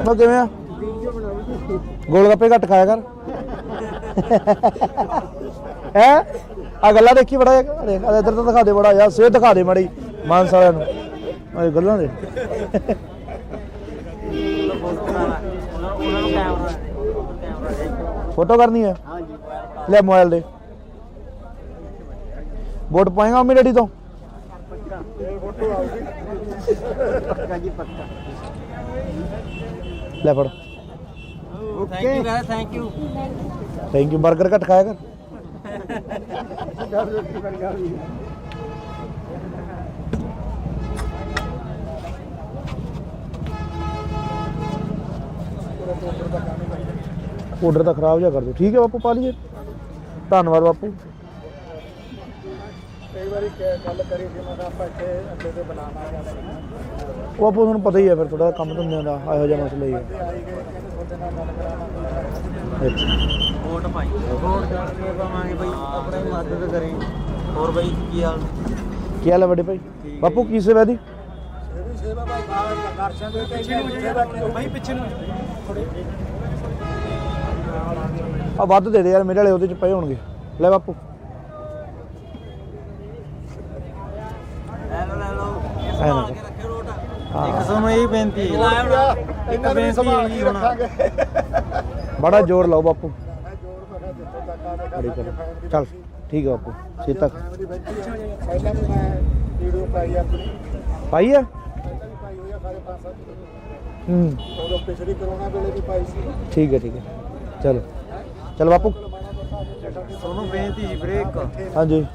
ਉਹ ਕਿਵੇਂ ਆ ਗੋਲ ਗੱਪੇ ਘੱਟ ਖਾਇਆ ਕਰ ਹੈ ਆ ਗੱਲਾਂ ਦੇਖੀ ਬੜਾ ਦੇਖ ਇੱਧਰ ਤਾਂ ਦਿਖਾ ਦੇ ਬੜਾ ਯਾਰ ਸਿਹਤ ਦਿਖਾ ਦੇ ਮਾੜੀ ਮਾਨਸ ਵਾਲਿਆਂ ਨੂੰ ਇਹ ਗੱਲਾਂ ਦੇ ਉਹਨਾਂ ਨੂੰ ਕੈਮਰਾ ਫੋਟੋ ਕਰਨੀ ਹੈ ਹਾਂਜੀ ਲੈ ਮੋਬਾਈਲ ਦੇ ਵੋਟ ਪਾਏਗਾ ਮੰਮੀ ਡੈਡੀ ਤੋਂ ਫੋਟੋ ਆਉਗੀ ਪੱਕਾ ਜੀ ਪੱਕਾ ਲੈ ਫੜ okay thank you thank you 버ਗਰ ਘੱਟ ਖਾਇਆ ਕਰ ਆਰਡਰ ਤਾਂ ਖਰਾਬ ਜਿਹਾ ਕਰ ਦਿਓ ਠੀਕ ਹੈ ਬਾਪੂ ਪਾ ਲਈਏ ਧੰਨਵਾਦ ਬਾਪੂ ਕਈ ਵਾਰੀ ਗੱਲ ਕਰੀ ਸੀ ਮੈਂ ਕਿਹਾ ਆਪਾਂ ਇੱਥੇ ਅੱਗੇ ਤੇ ਬਣਾਉਣਾ ਜਾਂਦਾ ਉਹ ਬਾਪੂ ਤੁਹਾਨੂੰ ਪਤਾ ਹੀ ਹੈ ਫਿਰ ਥੋੜਾ ਕੰਮ ਧੰਦਿਆਂ ਦਾ ਇਹੋ ਜਿਹਾ ਮਸਲਾ ਹੀ ਹੈ ਆਈ ਗਏ ਕਹਿੰਦੇ ਤੁਹਾਡੇ ਨਾਲ ਗੱਲ ਕਰਾਉਣਾ ਅੱਛਾ ਵੋਟ ਪਾਈ ਵੋਟ ਕਰਕੇ ਪਾਵਾਂਗੇ ਬਈ ਆਪਣੀ ਮਦਦ ਕਰੇ ਹੋਰ ਬਈ ਕੀ ਹਾਲ ਕੀ ਹਾਲ ਹੈ ਵੱਡੇ ਭਾਈ ਬਾਪੂ ਕੀ ਸੇਵਾ ਦੀ ਇਹ ਵੀ ਸੇਵਾ ਭਾਈ ਦਰਸ਼ਨ ਦੇ ਪਿੱਛੇ ਨੂੰ ਸੇਵਾ ਕੀ ਭਾਈ ਪਿੱਛੇ ਨੂੰ ਆ ਵੱਧ ਦੇ ਦੇ ਯਾਰ ਮੇਰੇ ਵਾਲੇ ਉਹਦੇ ਚ ਪਏ ਹੋਣਗੇ ਲੈ ਬਾਪੂ ਲੈ ਲਓ ਐ ਨਾ ਕੇ ਰੱਖਿਓ ਰੋਟ ਹਾਂ। ਇੱਕ ਤੁਹਾਨੂੰ ਇਹ ਬੇਨਤੀ ਹੈ ਇਹਨਾਂ ਨੂੰ ਸੰਭਾਲ ਕੇ ਰੱਖਾਂਗੇ ਬੜਾ ਜ਼ੋਰ ਲਾਓ ਬਾਪੂ ਮੈਂ ਜੋਰ ਮੈਂ ਕਿਹਾ ਜਿੱਥੇ ਤੱਕ ਆਵੇ ਬੜੀ ਕਰ ਚੱਲ ਠੀਕ ਹੈ ਬਾਪੂ ਸੀਤਾ ਫੈਮਿਲੀ ਬੈਠੀ ਹੈ ਪਹਿਲਾਂ ਵੀ ਮੈਂ ਵੀਡੀਓ ਪਾਈ ਆਪਣੀ ਪਾਈ ਆ ਪਾਈ ਹੋਈ ਆ ਸਾਰੇ 5-7 ਹੂੰ ਉਦੋਂ ਪਿਛਲੀ ਕਰੋਨਾ ਵੇਲੇ ਵੀ ਪਾਈ ਸੀ ਠੀਕ ਹੈ ਚਲੋ ਚਲ ਬਾਪੂ ਤੁਹਾਨੂੰ ਬੇਨਤੀ ਜੀ ਬ੍ਰੇਕ ਹਾਂਜੀ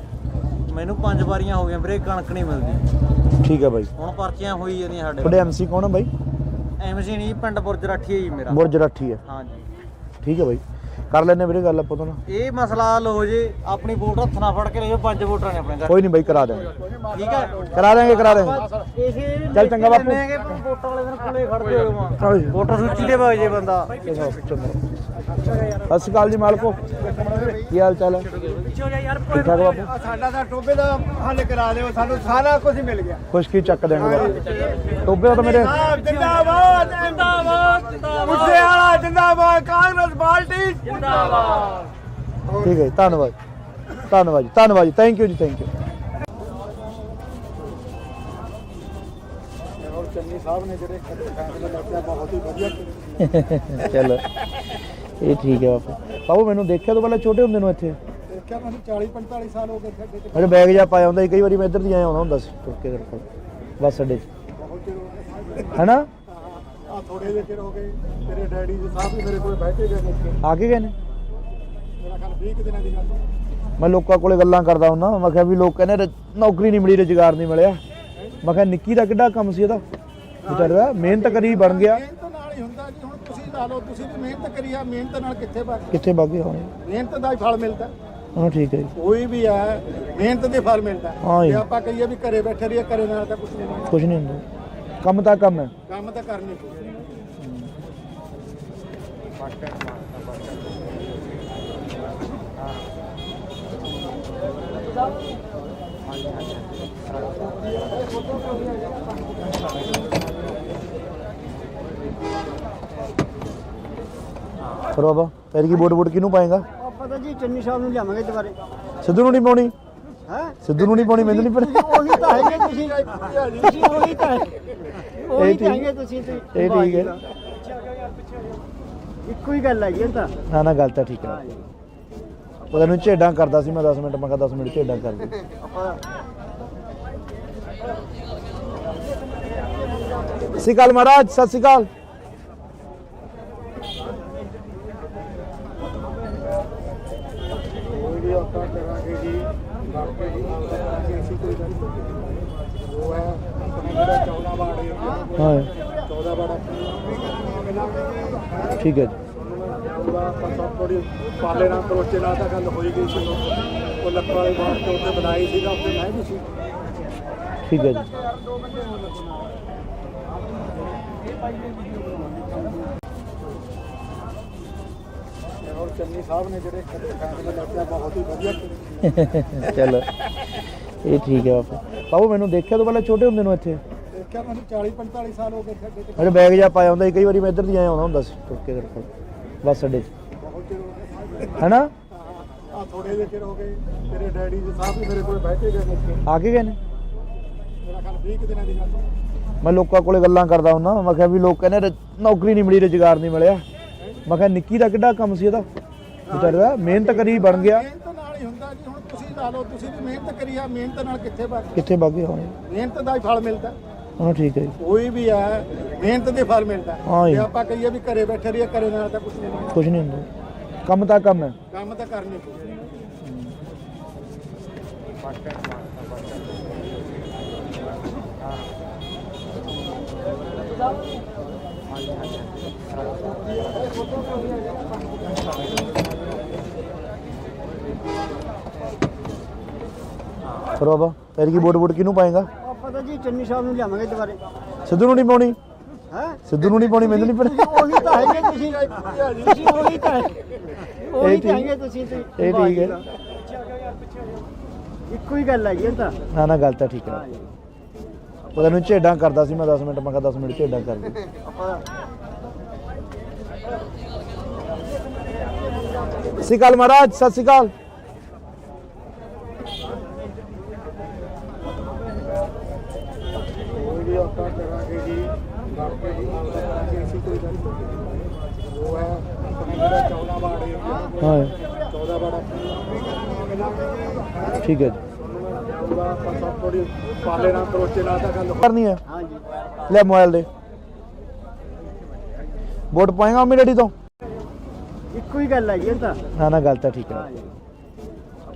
ਮੈਨੂੰ 5 ਵਾਰੀਆਂ ਹੋ ਗਈਆਂ ਬ੍ਰੇਕ ਕਣਕ ਨਹੀਂ ਮਿਲਦੀ ਠੀਕ ਹੈ ਬਾਈ ਹੁਣ ਪਰਚੀਆਂ ਹੋਈ ਜਾਂਦੀਆਂ ਸਾਡੇ ਤੁਹਾਡੇ ਐਮਸੀ ਕੌਣ ਹੈ ਬਾਈ ਐਮਸੀ ਨਹੀਂ ਪਿੰਡ ਬੁਰਜ ਰਾਠੀ ਹੈ ਜੀ ਮੇਰਾ ਬੁਰਜ ਰਾਠੀ ਹੈ ਹਾਂਜੀ ਠੀਕ ਹੈ ਬਾਈ ਕਰ ਲੈਣੇ ਵੀਰੇ ਗੱਲ ਆਪਾਂ ਤੋਂ ਨਾ ਇਹ ਮਸਲਾ ਹੱਲ ਹੋ ਜੇ ਆਪਣੀ ਵੋਟ ਹੱਥ ਨਾਲ ਫੜ ਕੇ ਲੈ ਜਾਓ 5 ਵੋਟਰਾਂ ਨੇ ਆਪਣੇ ਘਰ ਕੋਈ ਨਹੀਂ ਬਾਈ ਕਰਾ ਦੇਵਾਂਗੇ ਠੀਕ ਹੈ ਕਰਾ ਦੇਵਾਂਗੇ ਇਸੇ ਚੱਲ ਚੰਗਾ ਬਾਪੂ। ਵੋਟਾਂ ਵਾਲੇ ਦਿਨ ਕੋਲੇ ਖੜਦੇ ਹੋ ਚਲੋ ਜੀ। ਵੋਟਰ ਸੂਚੀ ਤੇ ਵਗ ਜੇ ਬੰਦਾ ਚੰਗਾ ਸਤਿ ਸ਼੍ਰੀ ਅਕਾਲ ਜੀ ਮਾਲਕੋ ਕੀ ਹਾਲ ਚਾਲ ਹੈ ਠੀਕ ਠਾਕ ਬਾਪੂ ਸਾਡਾ ਤਾਂ ਟੋਬੇ ਦਾ ਹੱਲ ਕਰਾ ਦਿਓ ਸਾਨੂੰ ਸਾਰਾ ਕੁਝ ਮਿਲ ਗਿਆ ਖੁਸ਼ਕੀ ਚੱਕ ਦੇਣਗੇ ਬਾਪੂ ਟੋਬੇ ਦਾ ਤਾਂ ਮੇਰੇ ਜਿੰਦਾਬਾਦ ਜਿੰਦਾਬਾਦ ਮੁੱਸੇ ਵਾਲਾ ਜਿੰਦਾਬਾਦ ਕਾਂਗਰਸ ਪਾਰਟੀ ਜਿੰਦਾਬਾਦ ਠੀਕ ਹੈ ਜੀ, ਧੰਨਵਾਦ ਧੰਨਵਾਦ ਜੀ ਥੈਂਕ ਯੂ ਜੀ ਥੈਂਕ ਯੂ ਔਰ ਚੰਨੀ ਸਾਹਿਬ ਨੇ ਜਿਹੜੇ ਫੈਸਲੇ ਲਿਆ ਬਹੁਤ ਹੀ ਵਧੀਆ ਚਲੋ ਇਹ ਠੀਕ ਹੈ ਬਾਪੂ ਮੈਨੂੰ ਦੇਖਿਆ ਤੋਂ ਪਹਿਲਾਂ ਛੋਟੇ ਹੁੰਦੇ ਨੂੰ ਇੱਥੇ ਦੇਖਿਆ ਮੈਨੂੰ 40-45 ਸਾਲ ਹੋ ਗਏ ਖੱਡੇ ਤੇ ਮੇਰੇ ਬੈਗ ਜਾ ਪਾਇਆ ਹੁੰਦਾ ਸੀ ਕਈ ਵਾਰੀ ਮੈਂ ਇੱਧਰ ਦੀ ਆਇਆ ਹੁੰਦਾ ਸੀ ਤੁਰ ਕੇ ਤੇਰੇ ਕੋਲ ਬੱਸ ਅੱਡੇ 'ਚ ਬਹੁਤ ਚਿਰ ਹੋ ਗਏ ਹੈਨਾ ਆ ਥੋੜੇ ਜਿਹੇ ਚਿਰ ਹੋ ਗਏ ਤੇਰੇ ਡੈਡੀ ਜੀ ਸਾਹਿਬ ਵੀ ਮੇਰੇ ਕੋਲ ਬੈਠ ਕੇ ਗਏ ਨੇ ਆ ਕੇ ਗਏ ਨੇ ਮੇਰਾ ਖਿਆਲ 20 ਦਿਨਾਂ ਦੀ ਗੱਲ ਮੈਂ ਲੋਕਾਂ ਕੋਲੇ ਗੱਲਾਂ ਕਰਦਾ ਹੁੰਦਾ ਮੈਂ ਕਿਹਾ ਵੀ ਲੋਕ ਕਹਿੰਦੇ ਨੌਕਰੀ ਨਹੀਂ ਮਿਲੀ ਰੁਜ਼ਗਾਰ ਨਹੀਂ ਮਿਲਿਆ ਮੈਂ ਕਿਹਾ ਨਿੱਕੀ ਦਾ ਕਿੱਡਾ ਕੰਮ ਸੀ ਇਹਦਾ ਵਿਚਾਰੇ ਦਾ ਮਿਹਨਤ ਕਰੀ ਬਣ ਗਿਆ ਮਿਹਨਤ ਨਾਲ ਹੀ ਹੁੰਦਾ ਜੀ ਹੁਣ ਤੁਸੀਂ ਲਾ ਲਓ ਤੁਸੀਂ ਵੀ ਮਿਹਨਤ ਕਰੀ ਆ ਮਿਹਨਤ ਨਾਲ ਕਿੱਥੇ ਬਣ ਕਿੱਥੇ ਬਾਗੇ ਹੋਣੇ ਮਿਹਨਤ ਦਾ ਹੀ ਫਲ ਮਿਲਦਾ ਹਾਂ ਠੀਕ ਹੈ ਜੀ ਕੋਈ ਵੀ ਹੈ ਮਿਹਨਤ ਦੇ ਫਲ ਮਿਲਦਾ ਹਾਂ ਜੀ। ਜੇ ਆਪਾਂ ਕਹੀਏ ਵੀ ਘਰੇ ਬੈਠੇ ਰਹੀਏ ਘਰੇ ਨਾਲ ਤਾਂ ਕੁਝ ਨਹੀਂ ਹੋਣਾ। ਕੁਝ ਨਹੀਂ ਹੁੰਦਾ ਕੰਮ ਤਾਂ ਕੰਮ ਹੈ ਕੰਮ ਤਾਂ ਕਰਨੀ ਪਊ। ਫਿਰ ਬਾਬਾ ਫਿਰ ਕੀ ਵੋਟ ਕਿਹਨੂੰ ਪਾਏਗਾ ਪਤਾ ਜੀ ਚੰਨੀ ਸਾਹਿਬ ਨੂੰ ਲਿਆਵਾਂਗੇ ਦੁਬਾਰੇ ਸਿੱਧੂ ਨੂੰ ਨਹੀਂ ਪਾਉਣੀ ਸਿੱਧੂ ਨੂੰ ਨਹੀਂ ਪਾਉਣੀ, ਮੈਨੂੰ ਨਹੀਂ ਪਾਉਣੀ। ਉਹੀ ਤਾਂ ਹੈਗੇ ਤੁਸੀਂ ਉਹੀ ਤਾਂ ਉਹੀ ਤਾਂ ਹੈਗੇ ਤੁਸੀਂ ਤੇ ਇਹ ਠੀਕ ਹੈ। ਇੱਕੋ ਹੀ ਗੱਲ ਹੈ ਜੀ ਇਹ ਤਾਂ। ਨਾ ਨਾ ਗੱਲ ਤਾਂ ਠੀਕ ਹੈ। ਉਹ ਤੈਨੂੰ ਝੇਡਾਂ ਕਰਦਾ ਸੀ ਮੈਂ 10 ਮਿੰਟ, ਮੈਂ ਕਿਹਾ 10 ਮਿੰਟ ਝੇਡਾਂ ਕਰ ਦੇ। ਸਤਿ ਸ਼੍ਰੀ ਅਕਾਲ ਮਹਾਰਾਜ, ਸਤਿ ਸ਼੍ਰੀ ਅਕਾਲ। ਵੀਡੀਓ ਆਪਾਂ ਕਰਾਂਗੇ ਜੀ, ਬਾਕੀ ਜੀ ਕਰਾਂਗੇ ਅਸੀਂ ਕੋਈ ਗੱਲ ਨਹੀਂ। ਉਹ ਹੈ ਆਪਣਾ ਜਿਹੜਾ 14 ਵਾਰਡ ਹੈ, ਹਾਂ 14 ਵਾਰਡ ਠੀਕ ਹੈ ਜੀ। ਉਹਦਾ ਆਪਾਂ ਥੋੜੀ ਪਾਲੇ ਨਾਲ ਕਰੋਚੇ ਨਾਲ ਤਾਂ ਗੱਲ ਹੋਈ ਗਈ ਸੀ। ਉਹ ਲੱਖਾਂ ਵਾਲੀ ਬਾਤ ਤੋਂ ਉੱਤੇ ਬਣਾਈ ਸੀਗਾ, ਉੱਤੇ ਮੈਂ ਵੀ ਸੀ। ਠੀਕ ਹੈ ਜੀ। ਔਰ ਚੰਨੀ ਸਾਹਿਬ ਨੇ ਜਿਹੜੇ ਫੈਸਲੇ ਲਿਆ ਬਹੁਤ ਹੀ ਵਧੀਆ ਕੀਤੇ। ਚਲੋ ਇਹ ਠੀਕ ਹੈ ਬਾਪੂ। ਬਾਪੂ ਮੈਨੂੰ ਦੇਖਿਆ ਤੋਂ ਪਹਿਲਾਂ ਛੋਟੇ ਹੁੰਦੇ ਨੂੰ ਇੱਥੇ ਦੇਖਿਆ ਮੈਨੂੰ 40-45 ਸਾਲ ਹੋ ਗਏ ਸਾਡੇ ਤੇ। ਮੇਰੇ ਬੈਗ ਜਾ ਪਾਇਆ ਹੁੰਦਾ ਸੀ, ਕਈ ਵਾਰੀ ਮੈਂ ਇੱਧਰ ਦੀ ਆਇਆ ਆਉਂਦਾ ਹੁੰਦਾ ਸੀ ਤੁਰ ਕੇ ਕਰਕੇ ਬੱਸ ਅੱਡੇ 'ਚ, ਬਹੁਤ ਚਿਰ ਹੋ ਗਏ ਹੈਨਾ? ਆ ਥੋੜੇ ਜਿਹੇ ਚਿਰ ਹੋ ਗਏ। ਤੇਰੇ ਡੈਡੀ ਜੀ ਸਾਹਿਬ ਵੀ ਮੇਰੇ ਕੋਲ ਬੈਠੇ ਗਏ ਨੇ ਇੱਥੇ। ਆ ਕੇ ਗਏ ਨੇ? ਮੇਰਾ ਖਿਆਲ 20 ਕੁ ਦਿਨਾਂ ਦੀ ਗੱਲ ਹੈ। ਮੈਂ ਲੋਕਾਂ ਕੋਲੇ ਗੱਲਾਂ ਕਰਦਾ ਹੁੰਦਾ, ਮੈਂ ਕਿਹਾ ਵੀ ਲੋਕ ਕਹਿੰਦੇ ਨੌਕਰੀ ਨਹੀਂ ਮਿਲੀ, ਰੁਜ਼ਗਾਰ ਨਹੀਂ ਮਿਲਿਆ। ਮੈਂ ਕਿਹਾ ਨਿੱਕੀ ਦਾ ਕਿੱਡਾ ਕੰਮ ਸੀ ਇਹਦਾ, ਵਿਚਾਰੇ ਦਾ ਮਿਹਨਤ ਕਰੀ ਬਣ ਗਿਆ। ਮਿਹਨਤ ਨਾਲ ਹੀ ਹੁੰਦਾ ਜੀ। ਹੁਣ ਤੁਸੀਂ ਲਾ ਲਓ, ਤੁਸੀਂ ਵੀ ਮਿਹਨਤ ਕਰੀ ਆ, ਮਿਹਨਤ ਨਾਲ ਕਿੱਥੇ ਵਗ ਕਿੱਥੇ ਵਗ ਗਏ ਹੋਣੇ? ਮਿਹਨਤ ਦਾ ਹੀ ਫਲ ਮਿਲਦਾ। ਹਾਂ ਠੀਕ ਹੈ ਜੀ। ਕੋਈ ਵੀ ਹੈ ਮਿਹਨਤ ਦੇ ਫਲ ਮਿਲਦਾ। ਹਾਂ ਜੀ। ਜੇ ਆਪਾਂ ਕਹੀਏ ਵੀ ਘਰੇ ਬੈਠੇ ਰਹੀਏ, ਘਰੇ ਨਾਲ ਤਾਂ ਕੁਝ ਨਹੀਂ ਮਿਲਦਾ। ਕੁਝ ਨਹੀਂ ਹੁੰਦਾ, ਕੰਮ ਤਾਂ ਕੰਮ ਹੈ। ਕੰਮ ਤਾਂ ਕਰਨੇ ਪਊ। ਫਿਰ ਬਾਬਾ ਤੇਰੀ ਕੀ ਵੋਟ ਕਿਹਨੂੰ ਪਾਏਗਾ? ਆਪਾਂ ਤਾਂ ਜੀ ਚੰਨੀ ਸਾਹਿਬ ਨੂੰ ਲਿਆਵਾਂਗੇ ਦੁਬਾਰੇ। ਸਿੱਧੂ ਨੂੰ ਨਹੀਂ ਪਾਉਣੀ, ਹੈ ਸਿੱਧੂ ਨੂੰ ਨਹੀਂ ਪਾਉਣੀ, ਮੈਨੂੰ ਨਹੀਂ ਪਾਉਣੀ। ਉਹੀ ਤਾਂ ਹੈਗੇ ਤੁਸੀਂ ਉਹੀ ਤਾਂ ਉਹੀ ਤਾਂ ਹੈਗੇ ਤੁਸੀਂ ਤੇ ਇਹ ਠੀਕ ਹੈ। ਇੱਕੋ ਹੀ ਗੱਲ ਹੈ ਜੀ ਇਹ ਤਾਂ। ਨਾ ਨਾ ਗੱਲ ਤਾਂ ਠੀਕ ਹੈ। ਉਹ ਤੈਨੂੰ ਝੇਡਾਂ ਕਰਦਾ ਸੀ ਮੈਂ 10 ਮਿੰਟ, ਮੈਂ ਕਿਹਾ 10 ਮਿੰਟ ਝੇਡਾਂ ਕਰ ਦੇ। ਸਤਿ ਸ਼੍ਰੀ ਅਕਾਲ ਮਹਾਰਾਜ, ਸਤਿ ਸ਼੍ਰੀ ਅਕਾਲ। ਵੀਡੀਓ ਆਪਾਂ ਕਰਾਂਗੇ ਜੀ, ਬਾਕੀ ਜੀ ਕਰਾਂਗੇ ਅਸੀਂ ਕੋਈ ਗੱਲ ਨਹੀਂ। ਉਹ ਹੈ ਆਪਣਾ ਜਿਹੜਾ 14 ਵਾਰਡ ਹੈ, ਹਾਂ 14 ਵਾਰਡ ਠੀਕ ਹੈ ਜੀ। ਉਹਦਾ ਆਪਾਂ ਥੋੜੀ ਪਾਲੇ ਨਾਲ ਕਰੋਚੇ ਨਾਲ ਤਾਂ ਗੱਲ ਕਰਨੀ ਹੈ, ਹਾਂ ਜੀ। ਲੈ ਮੋਬਾਈਲ ਦੇ। ਵੋਟ ਪਾਏਗਾ ਮੰਮੀ ਡੈਡੀ ਤੋਂ? ਇੱਕੋ ਹੀ ਗੱਲ ਹੈ ਜੀ ਇਹ ਤਾਂ। ਨਾ ਨਾ ਗੱਲ ਤਾਂ ਠੀਕ ਹੈ।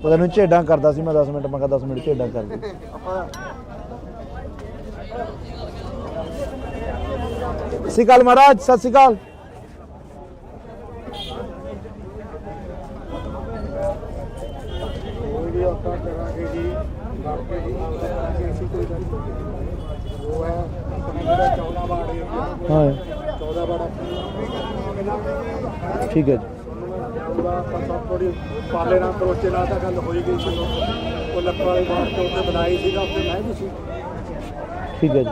ਉਹ ਤੈਨੂੰ ਝੇਡਾਂ ਕਰਦਾ ਸੀ ਮੈਂ 10 ਮਿੰਟ, ਮੈਂ ਕਿਹਾ 10 ਮਿੰਟ ਝੇਡਾਂ ਕਰ ਦੇ। ਸਤਿ ਸ਼੍ਰੀ ਅਕਾਲ ਮਹਾਰਾਜ, ਸਤਿ ਸ਼੍ਰੀ ਅਕਾਲ। ਵੀਡੀਓ ਆਪਾਂ ਕਰਾਂਗੇ ਜੀ, ਬਾਕੀ ਜੀ ਕਰਾਂਗੇ ਅਸੀਂ ਕੋਈ ਗੱਲ ਨਹੀਂ। ਉਹ ਹੈ ਆਪਣਾ ਜਿਹੜਾ 14 ਵਾਰਡ ਹੈ, ਹਾਂ 14 ਵਾਰਡ ਠੀਕ ਹੈ ਜੀ। ਉਹਦਾ ਆਪਾਂ ਥੋੜੀ ਪਾਲੇ ਨਾਲ ਕਰੋਚੇ ਨਾਲ ਤਾਂ ਗੱਲ ਹੋਈ ਗਈ ਸੀ। ਉਹ ਲੱਖਾਂ ਵਾਲੀ ਬਾਤ ਤੋਂ ਉੱਤੇ ਬਣਾਈ ਸੀਗਾ, ਉੱਤੇ ਮੈਂ ਵੀ ਸੀ। ਠੀਕ ਹੈ ਜੀ।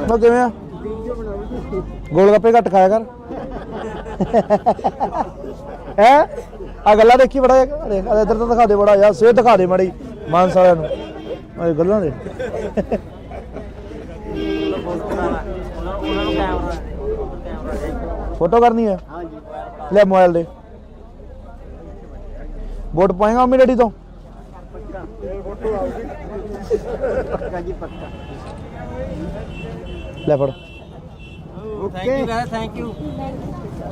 ਮੈਂ ਕਿਵੇਂ ਆ? ਗੋਲ ਗੱਪੇ ਘੱਟ ਖਾਇਆ ਕਰ। ਹੈ ਆ ਗੱਲਾਂ ਦੇਖੀ ਬੜਾ ਦੇਖ ਇੱਧਰ ਤਾਂ ਦਿਖਾ ਦੇ ਬੜਾ ਯਾਰ, ਸਿਹਤ ਦਿਖਾ ਦੇ ਮਾੜੀ ਮਾਨਸ ਵਾਲਿਆਂ ਨੂੰ ਇਹ ਗੱਲਾਂ ਦੇ। ਫੋਟੋ ਕਰਨੀ ਹੈ, ਹਾਂ ਜੀ। ਲੈ ਮੋਬਾਈਲ ਦੇ। ਵੋਟ ਪਾਏਗਾ ਮੰਮੀ ਡੈਡੀ ਤੋਂ? ਪੱਕਾ ਜੀ ਪੱਕਾ। ਲੈ ਫੜ। ਥੈਂਕ ਯੂ ਵੈਸੇ, ਥੈਂਕ ਯੂ।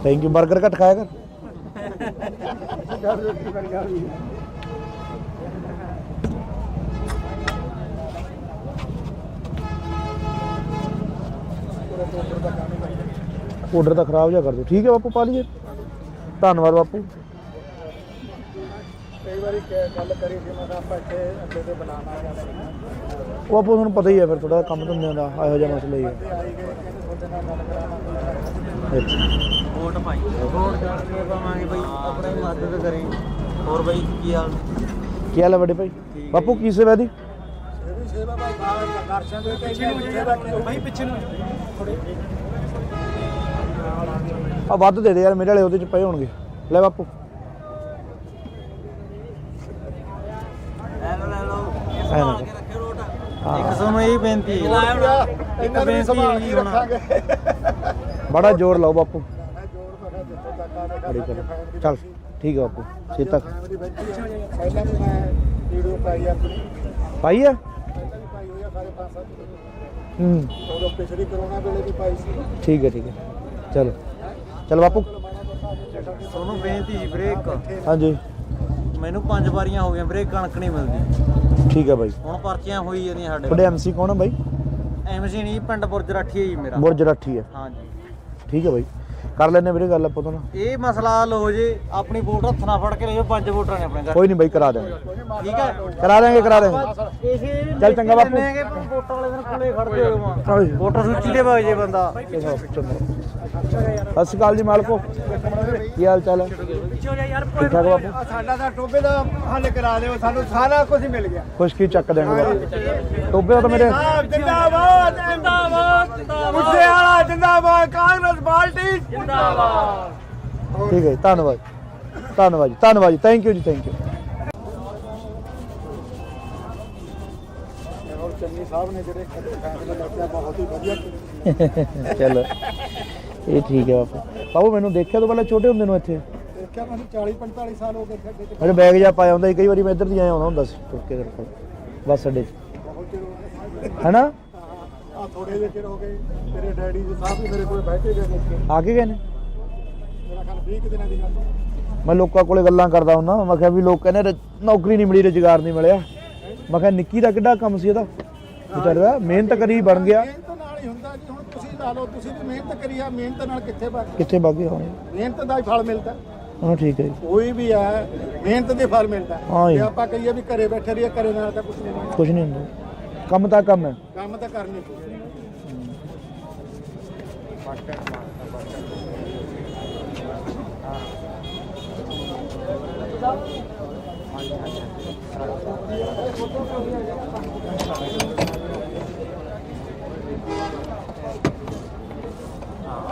Thank you. 버ਗਰ ਘੱਟ ਖਾਇਆ ਕਰ। ਆਰਡਰ ਤਾਂ ਖਰਾਬ ਜਿਹਾ ਕਰ ਦਿਓ। ਠੀਕ ਹੈ ਬਾਪੂ, ਪਾ ਲਈਏ। ਧੰਨਵਾਦ ਬਾਪੂ। ਕਈ ਵਾਰੀ ਗੱਲ ਕਰੀ ਸੀ ਮੈਂ ਕਿਹਾ ਆਪਾਂ ਇੱਥੇ ਅੱਡੇ ਤੇ ਬਣਾਉਣਾ ਜਾਂ ਉਹ ਆਪੋ ਤੁਹਾਨੂੰ ਪਤਾ ਹੀ ਹੈ, ਫਿਰ ਥੋੜਾ ਕੰਮ ਧੰਦਿਆਂ ਦਾ ਇਹੋ ਜਿਹਾ ਮਸਲਾ ਹੀ ਹੈ। ਆਈ ਗਏ ਕਹਿੰਦੇ ਤੁਹਾਡੇ ਨਾਲ ਗੱਲ ਕਰਾਵਾਂਗੇ। ਅੱਛਾ ਵੋਟ ਪਾਈ, ਵੋਟ ਕਰਕੇ ਪਾਵਾਂਗੇ ਬਈ, ਆਪਣੀ ਮਦਦ ਕਰੀ। ਹੋਰ ਬਈ ਕੀ ਹਾਲ? ਕੀ ਹਾਲ ਹੈ ਵੱਡੇ ਭਾਈ? ਬਾਪੂ ਕੀ ਸੇਵਾ ਦੀ? ਇਹ ਵੀ ਸੇਵਾ ਭਾਈ ਦਰਸ਼ਨ ਦੇ ਕੇ ਪਿੱਛੇ ਬੈਠੇ ਭਾਈ ਪਿੱਛੇ ਨੂੰ ਆ ਵੱਧ ਦੇ ਦੇ ਯਾਰ, ਮੇਰੇ ਵਾਲੇ ਉਹਦੇ ਚ ਪਏ ਹੋਣਗੇ। ਲੈ ਬਾਪੂ ਲੈ ਲਓ ਐ ਨਾ ਕੇ ਰੱਖਿਓ ਰੋਟ। ਹਾਂ। ਇੱਕ ਤੁਹਾਨੂੰ ਇਹ ਬੇਨਤੀ ਹੈ, ਇਹਨਾਂ ਨੂੰ ਸੰਭਾਲ ਕੇ ਰੱਖਾਂਗੇ। ਬੜਾ ਜ਼ੋਰ ਲਾਓ ਬਾਪੂ। ਮੈਂ ਜੋੜ ਮੈਂ ਜਿੱਥੋਂ ਤੱਕ ਆਵੇ ਬੜੀ ਕਰ ਚੱਲ ਠੀਕ ਹੈ ਬਾਪੂ ਸੀਤਾ ਫੈਮਿਲੀ ਬੈਠੀ ਹੈ। ਪਹਿਲਾਂ ਵੀ ਮੈਂ ਵੀਡੀਓ ਪਾਈ ਆਪਣੀ, ਪਾਈ ਆ। ਪਹਿਲਾਂ ਵੀ ਪਾਈ ਹੋਈ ਆ ਸਾਰੇ 5-7 ਹੂੰ ਉਦੋਂ ਪਿਛਲੀ ਕਰੋਨਾ ਵੇਲੇ ਵੀ ਪਾਈ ਸੀ। ਠੀਕ ਹੈ ਚਲੋ ਚਲ ਬਾਪੂ। ਤੁਹਾਨੂੰ ਬੇਨਤੀ ਜੀ ਬ੍ਰੇਕ। ਹਾਂਜੀ ਮੈਨੂੰ 5 ਵਾਰੀਆਂ ਹੋ ਗਈਆਂ ਬ੍ਰੇਕ, ਕਣਕ ਨਹੀਂ ਮਿਲਦੀ। ਠੀਕ ਹੈ ਬਾਈ। ਹੁਣ ਪਰਚੀਆਂ ਹੋਈ ਜਾਂਦੀਆਂ ਸਾਡੇ ਤੁਹਾਡੇ ਐਮਸੀ ਕੌਣ ਆ ਬਾਈ? ਐਮਸੀ ਨਹੀਂ, ਪਿੰਡ ਬੁਰਜ ਰਾਠੀ ਹੈ ਜੀ ਮੇਰਾ। ਬੁਰਜ ਰਾਠੀ ਹੈ। ਹਾਂਜੀ ਠੀਕ ਹੈ ਬਾਈ, ਕਰ ਲੈਣੇ ਵੀਰੇ ਗੱਲ ਆਪਾਂ ਤਾਂ ਨਾ। ਇਹ ਮਸਲਾ ਹੱਲ ਹੋ ਜੇ, ਆਪਣੀ ਵੋਟ ਹੱਥ ਨਾਲ ਫੜ ਕੇ ਲੈ ਜਾਓ। 5 ਵੋਟਾਂ ਨੇ ਆਪਣੇ ਘਰ, ਕੋਈ ਨਹੀਂ ਬਾਈ, ਕਰਾ ਦੇਵਾਂਗੇ ਠੀਕ ਹੈ। ਕਰਾ ਦੇਵਾਂਗੇ ਇਸੇ ਚੱਲ ਚੰਗਾ ਬਾਪੂ। ਵੋਟਾਂ ਵਾਲੇ ਦਿਨ ਕੋਲੇ ਖੜਦੇ ਹੋ ਹਾਂਜੀ। ਵੋਟਰ ਸੂਚੀ ਦੇ ਵਗ ਜੇ ਬੰਦਾ। ਸਤਿ ਸ਼੍ਰੀ ਅਕਾਲ ਜੀ ਮਾਲਕੋ, ਕੀ ਹਾਲ ਚਾਲ ਹੈ? ਠੀਕ ਠਾਕ ਬਾਪੂ। ਸਾਡਾ ਤਾਂ ਟੋਬੇ ਦਾ ਹੱਲ ਕਰਾ ਦਿਓ, ਸਾਨੂੰ ਸਾਰਾ ਕੁਝ ਮਿਲ ਗਿਆ। ਕੁਛ ਕੀ ਚੱਕ ਦੇਣਗੇ ਬਾਪੂ। ਟੋਬੇ ਦਾ ਤਾਂ ਮੇਰੇ ਜਿੰਦਾਬਾਦ ਜਿੰਦਾਬਾਦ ਜਿੰਦਾਬਾਦ, ਮੁੱਸੇ ਵਾਲਾ ਜਿੰਦਾਬਾਦ, ਕਾਂਗਰਸ ਪਾਰਟੀ ਜਿੰਦਾਬਾਦ। ਠੀਕ ਹੈ ਜੀ, ਧੰਨਵਾਦ ਜੀ, ਧੰਨਵਾਦ ਜੀ, ਥੈਂਕ ਯੂ ਜੀ, ਥੈਂਕ ਯੂ। ਔਰ ਚੰਨੀ ਸਾਹਿਬ ਨੇ ਜਿਹੜੇ ਫੈਸਲਾ ਲਿਆ ਬਹੁਤ ਹੀ ਵਧੀਆ ਕੀਤਾ। ਚਲੋ ਇਹ ਠੀਕ ਹੈ ਬਾਪੂ। ਬਾਬੂ ਮੈਨੂੰ ਦੇਖਿਆ ਤੋਂ ਪਹਿਲਾਂ ਛੋਟੇ ਹੁੰਦੇ ਨੂੰ ਇੱਥੇ ਦੇਖਿਆ ਮੈਨੂੰ 40-45 ਸਾਲ ਹੋ ਗਏ ਖੱਡੇ ਤੇ। ਮੇਰੇ ਬੈਗ ਜਾ ਪਾਇਆ ਹੁੰਦਾ ਸੀ, ਕਈ ਵਾਰੀ ਮੈਂ ਇੱਧਰ ਦੀ ਆਇਆ ਆਉਂਦਾ ਹੁੰਦਾ ਸੀ ਤੁਰ ਕੇ ਤੇਰੇ ਕੋਲ ਬੱਸ ਅੱਡੇ 'ਚ, ਬਹੁਤ ਚਿਰ ਹੋ ਗਿਆ। ਹੈਨਾ? ਆ ਥੋੜੇ ਜਿਹੇ ਚਿਰ ਹੋ ਗਏ ਤੇਰੇ ਡੈਡੀ ਜੀ ਸਾਹਿਬ ਵੀ ਮੇਰੇ ਕੋਲ ਬੈਠੇ ਗਏ ਨੇ। ਆ ਕੇ ਗਏ ਨੇ? ਮੇਰਾ ਖਿਆਲ 20 ਦਿਨਾਂ ਦੀ ਗੱਲ ਹੈ। ਮੈਂ ਲੋਕਾਂ ਕੋਲੇ ਗੱਲਾਂ ਕਰਦਾ ਹੁੰਦਾ, ਮੈਂ ਕਿਹਾ ਵੀ ਲੋਕ ਕਹਿੰਦੇ ਨੌਕਰੀ ਨਹੀਂ ਮਿਲੀ, ਰੁਜ਼ਗਾਰ ਨਹੀਂ ਮਿਲਿਆ। ਮੈਂ ਕਿਹਾ ਨਿੱਕੀ ਦਾ ਕਿੱਡਾ ਕੰਮ ਸੀ ਇਹਦਾ, ਵਿਚਾਰੇ ਦਾ ਮਿਹਨਤ ਕਰੀ ਬਣ ਗਿਆ। ਮਿਹਨਤ ਨਾਲ ਹੀ ਹੁੰਦਾ ਜੀ। ਹੁਣ ਤੁਸੀਂ ਲਾ ਲਓ, ਤੁਸੀਂ ਵੀ ਮਿਹਨਤ ਕਰੀ ਆ, ਮਿਹਨਤ ਨਾਲ ਕਿੱਥੇ ਕਿੱਥੇ ਬਾਗੇ ਹੋਏ? ਮਿਹਨਤ ਦਾ ਹੀ ਫਲ ਮਿਲਦਾ। ਹਾਂ ਠੀਕ ਹੈ ਜੀ, ਕੋਈ ਵੀ ਹੈ ਮਿਹਨਤ ਦੇ ਫਲ ਮਿਲਦਾ। ਹਾਂ ਜੀ। ਜੇ ਆਪਾਂ ਕਹੀਏ ਵੀ ਘਰੇ ਬੈਠੇ ਰਹੀਏ, ਘਰੇ ਨਾਲ ਤਾਂ ਕੁਝ ਨਹੀਂ ਬਣਦਾ। ਕੁਛ ਨਹੀਂ ਹੁੰਦਾ, ਕੰਮ ਤਾਂ ਕੰਮ ਹੈ। ਕੰਮ ਤਾਂ ਕਰਨੀ ਪਊ।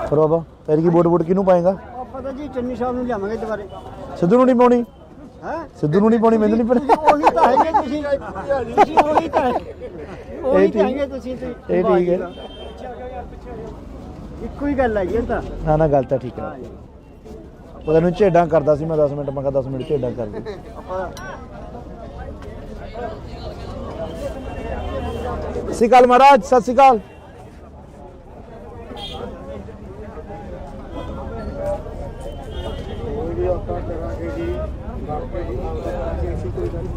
ਫਿਰ ਬਾਬਾ ਤੇਰੀ ਕੀ ਵੋਟ ਕਿਹਨੂੰ ਪਾਏਗਾ? ਆਪਾਂ ਤਾਂ ਜੀ ਚੰਨੀ ਸਾਹਿਬ ਨੂੰ ਲਿਆਵਾਂਗੇ ਦੁਬਾਰੇ। ਸਿੱਧੂ ਨੂੰ ਨਹੀਂ ਪਾਉਣੀ? ਹੈ ਸਿੱਧੂ ਨੂੰ ਨਹੀਂ ਪਾਉਣੀ, ਮੈਨੂੰ ਨਹੀਂ ਪਤਾ। ਉਹੀ ਤਾਂ ਹੈਗੇ ਤੁਸੀਂ ਉਹੀ ਤਾਂ ਠੀਕ। ਹੈਗੇ ਤੁਸੀਂ ਤੇ ਇਹ ਠੀਕ ਹੈ। ਇੱਕੋ ਹੀ ਗੱਲ ਹੈ ਜੀ ਇਹ ਤਾਂ। ਨਾ ਗੱਲ ਤਾਂ ਠੀਕ ਹੈ। ਉਹ ਤੈਨੂੰ ਝੇਡਾਂ ਕਰਦਾ ਸੀ ਮੈਂ 10 ਮਿੰਟ, ਮੈਂ ਕਿਹਾ 10 ਮਿੰਟ ਝੇਡਾਂ ਕਰ ਦੇ। ਸਤਿ ਸ਼੍ਰੀ ਅਕਾਲ ਮਹਾਰਾਜ, ਸਤਿ ਸ਼੍ਰੀ ਅਕਾਲ। ਕੋਈ ਵੀ ਆਪਾਂ ਕਰਾਂਗੇ ਜੀ, ਬਾਕੀ ਜੀ ਕਰਾਂਗੇ ਅਸੀਂ, ਕੋਈ ਗੱਲ ਨਹੀਂ।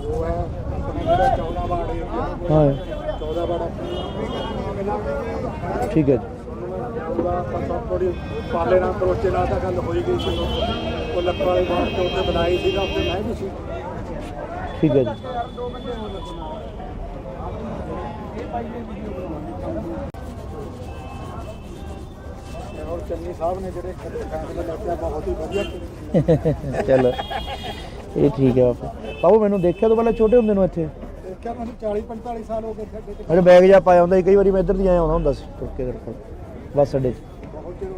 ਉਹ ਹੈ ਆਪਣਾ ਜਿਹੜਾ 14 ਵਾਰਡ ਏਰੀਆ, ਹਾਂ 14 ਵਾਰਡ ਠੀਕ ਹੈ ਜੀ। ਆਪਾਂ ਥੋੜੀ ਪਾਲੇ ਨਾਲ ਕਰੋਚੇ ਨਾਲ ਤਾਂ ਗੱਲ ਹੋਈ ਗਈ ਸੀ। ਉਹ ਲੱਖਾਂ ਵਾਲੀ ਬਾਤ ਤੇ ਉੱਥੇ ਬਣਾਈ ਸੀਗਾ, ਉੱਥੇ ਮੈਂ ਵੀ ਸੀ। ਠੀਕ ਹੈ ਜੀ। ਔਰ ਚੰਨੀ ਸਾਹਿਬ ਨੇ ਜਿਹੜੇ ਫੈਸਲਾ ਲਿਆ ਬਹੁਤ ਹੀ ਵਧੀਆ ਕੀਤਾ। ਚਲੋ ਇਹ ਠੀਕ ਹੈ ਬਾਪੂ। ਬਾਬੂ ਮੈਨੂੰ ਦੇਖਿਆ ਤੋਂ ਪਹਿਲਾਂ ਛੋਟੇ ਹੁੰਦੇ ਨੂੰ ਇੱਥੇ ਦੇਖਿਆ ਮੈਨੂੰ 40-45 ਸਾਲ ਹੋ ਗਏ ਖੱਡੇ ਤੇ। ਮੇਰੇ ਬੈਗ ਜਾ ਪਾਇਆ ਹੁੰਦਾ ਸੀ, ਕਈ ਵਾਰੀ ਮੈਂ ਇੱਧਰ ਦੀ ਆਇਆ ਆਉਂਦਾ ਹੁੰਦਾ ਸੀ ਤੁਰ ਕੇ ਤੇਰੇ ਕੋਲ ਬੱਸ ਅੱਡੇ 'ਚ, ਬਹੁਤ ਚਿਰ ਹੋ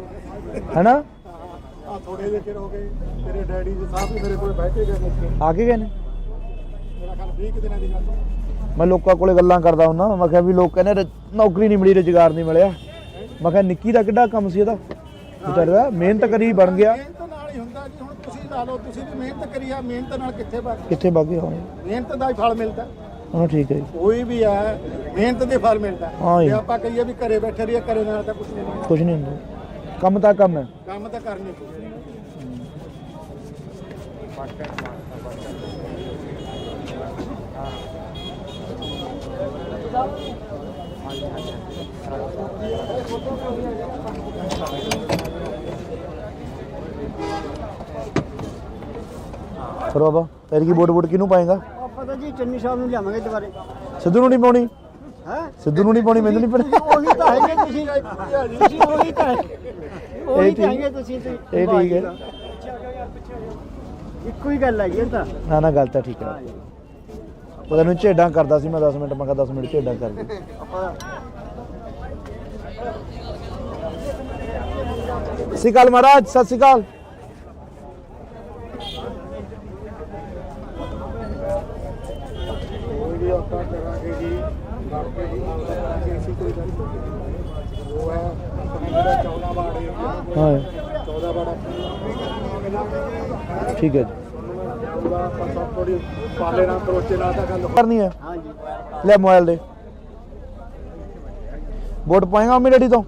ਗਿਆ। ਹੈਨਾ? ਆ ਥੋੜੇ ਜਿਹੇ ਚਿਰ ਹੋ ਗਏ ਤੇਰੇ ਡੈਡੀ ਜੀ ਸਾਹਿਬ ਵੀ ਮੇਰੇ ਕੋਲ ਬੈਠੇ ਗਏ ਨੇ। ਆ ਕੇ ਗਏ ਨੇ? ਮੇਰਾ ਖਿਆਲ 20 ਦਿਨਾਂ ਦੀ ਗੱਲ ਹੈ। ਮੈਂ ਲੋਕਾਂ ਕੋਲੇ ਗੱਲਾਂ ਕਰਦਾ ਹੁੰਦਾ, ਮੈਂ ਕਿਹਾ ਵੀ ਲੋਕ ਕਹਿੰਦੇ ਨੌਕਰੀ ਨਹੀਂ ਮਿਲੀ, ਰੁਜ਼ਗਾਰ ਨਹੀਂ ਮਿਲਿਆ। ਮੈਂ ਕਿਹਾ ਨਿੱਕੀ ਦਾ ਕਿੱਡਾ ਕੰਮ ਸੀ ਇਹਦਾ, ਵਿਚਾਰੇ ਦਾ ਮਿਹਨਤ ਕਰੀ ਬਣ ਗਿਆ। ਮਿਹਨਤ ਨਾਲ ਹੀ ਹੁੰਦਾ ਜੀ। ਹੁਣ ਤੁਸੀਂ ਲਾ ਲਓ, ਤੁਸੀਂ ਵੀ ਮਿਹਨਤ ਕਰੀ ਆ, ਮਿਹਨਤ ਨਾਲ ਕਿੱਥੇ ਬਾਗੇ ਹੋਏ? ਮਿਹਨਤ ਦਾ ਹੀ ਫਲ ਮਿਲਦਾ। ਹਾਂ ਠੀਕ ਹੈ ਜੀ, ਕੋਈ ਵੀ ਹੈ ਮਿਹਨਤ ਦੇ ਫਲ ਮਿਲਦਾ। ਹਾਂ ਜੀ। ਜੇ ਆਪਾਂ ਕਹੀਏ ਵੀ ਘਰੇ ਬੈਠੇ ਰਹੀਏ, ਘਰੇ ਨਾਲ ਤਾਂ ਕੁਝ ਨਹੀਂ ਬਣਦਾ। ਕੁਛ ਨਹੀਂ ਹੁੰਦਾ, ਕੰਮ ਤਾਂ ਕੰਮ ਹੈ। ਕੰਮ ਤਾਂ ਕਰਨੀ ਪਊ। ਫਿਰ ਬਾਬਾ ਤੇਰੀ ਕੀ ਵੋਟ ਕਿਹਨੂੰ ਪਾਏਗਾ? ਆਪਾਂ ਤਾਂ ਜੀ ਚੰਨੀ ਸਾਹਿਬ ਨੂੰ ਲਿਆਵਾਂਗੇ ਦੁਬਾਰੇ। ਸਿੱਧੂ ਨੂੰ ਨਹੀਂ ਪਾਉਣੀ? ਹੈ ਸਿੱਧੂ ਨੂੰ ਨਹੀਂ ਪਾਉਣੀ, ਮੈਨੂੰ ਨਹੀਂ ਪਤਾ। ਉਹੀ ਤਾਂ ਹੈਗੇ ਤੁਸੀਂ ਉਹੀ ਤਾਂ ਹੈਗੇ ਤੁਸੀਂ ਤੇ ਇਹ ਠੀਕ ਹੈ। ਇੱਕੋ ਹੀ ਗੱਲ ਹੈ ਜੀ ਇਹ ਤਾਂ। ਨਾ ਗੱਲ ਤਾਂ ਠੀਕ ਹੈ। ਪਤਾ ਨਹੀਂ ਝੇਡਾਂ ਕਰਦਾ ਸੀ ਮੈਂ 10 ਮਿੰਟ, ਮੈਂ ਕਿਹਾ 10 ਮਿੰਟ ਝੇਡਾਂ ਕਰ ਦੇ। ਸਤਿ ਸ਼੍ਰੀ ਅਕਾਲ ਮਹਾਰਾਜ, ਸਤਿ ਸ਼੍ਰੀ ਅਕਾਲ। ਕੋਈ ਵੀ ਆਪਾਂ ਕਰਾਂਗੇ ਜੀ, ਬਾਕੀ ਜੀ ਕਰਾਂਗੇ ਅਸੀਂ ਕੋਈ ਗੱਲ ਨਹੀਂ। ਉਹ ਹੈ ਆਪਣੇ ਜਿਹੜਾ 14 ਵਾਰਡ ਹੈ, ਹਾਂ 14 ਵਾਰਡ ਠੀਕ ਹੈ ਜੀ, ਉਹਦਾ ਆਪਾਂ ਸਭ ਥੋੜੀ ਪਾਲੇ ਨਾਲ ਕਰੋਚੇ ਨਾਲ ਤਾਂ ਗੱਲ ਕਰਨੀ ਹੈ। ਹਾਂਜੀ ਲੈ ਮੋਬਾਈਲ ਦੇ ਵੋਟ ਪਾਏਗਾ ਮੰਮੀ ਡੈਡੀ ਤੋਂ?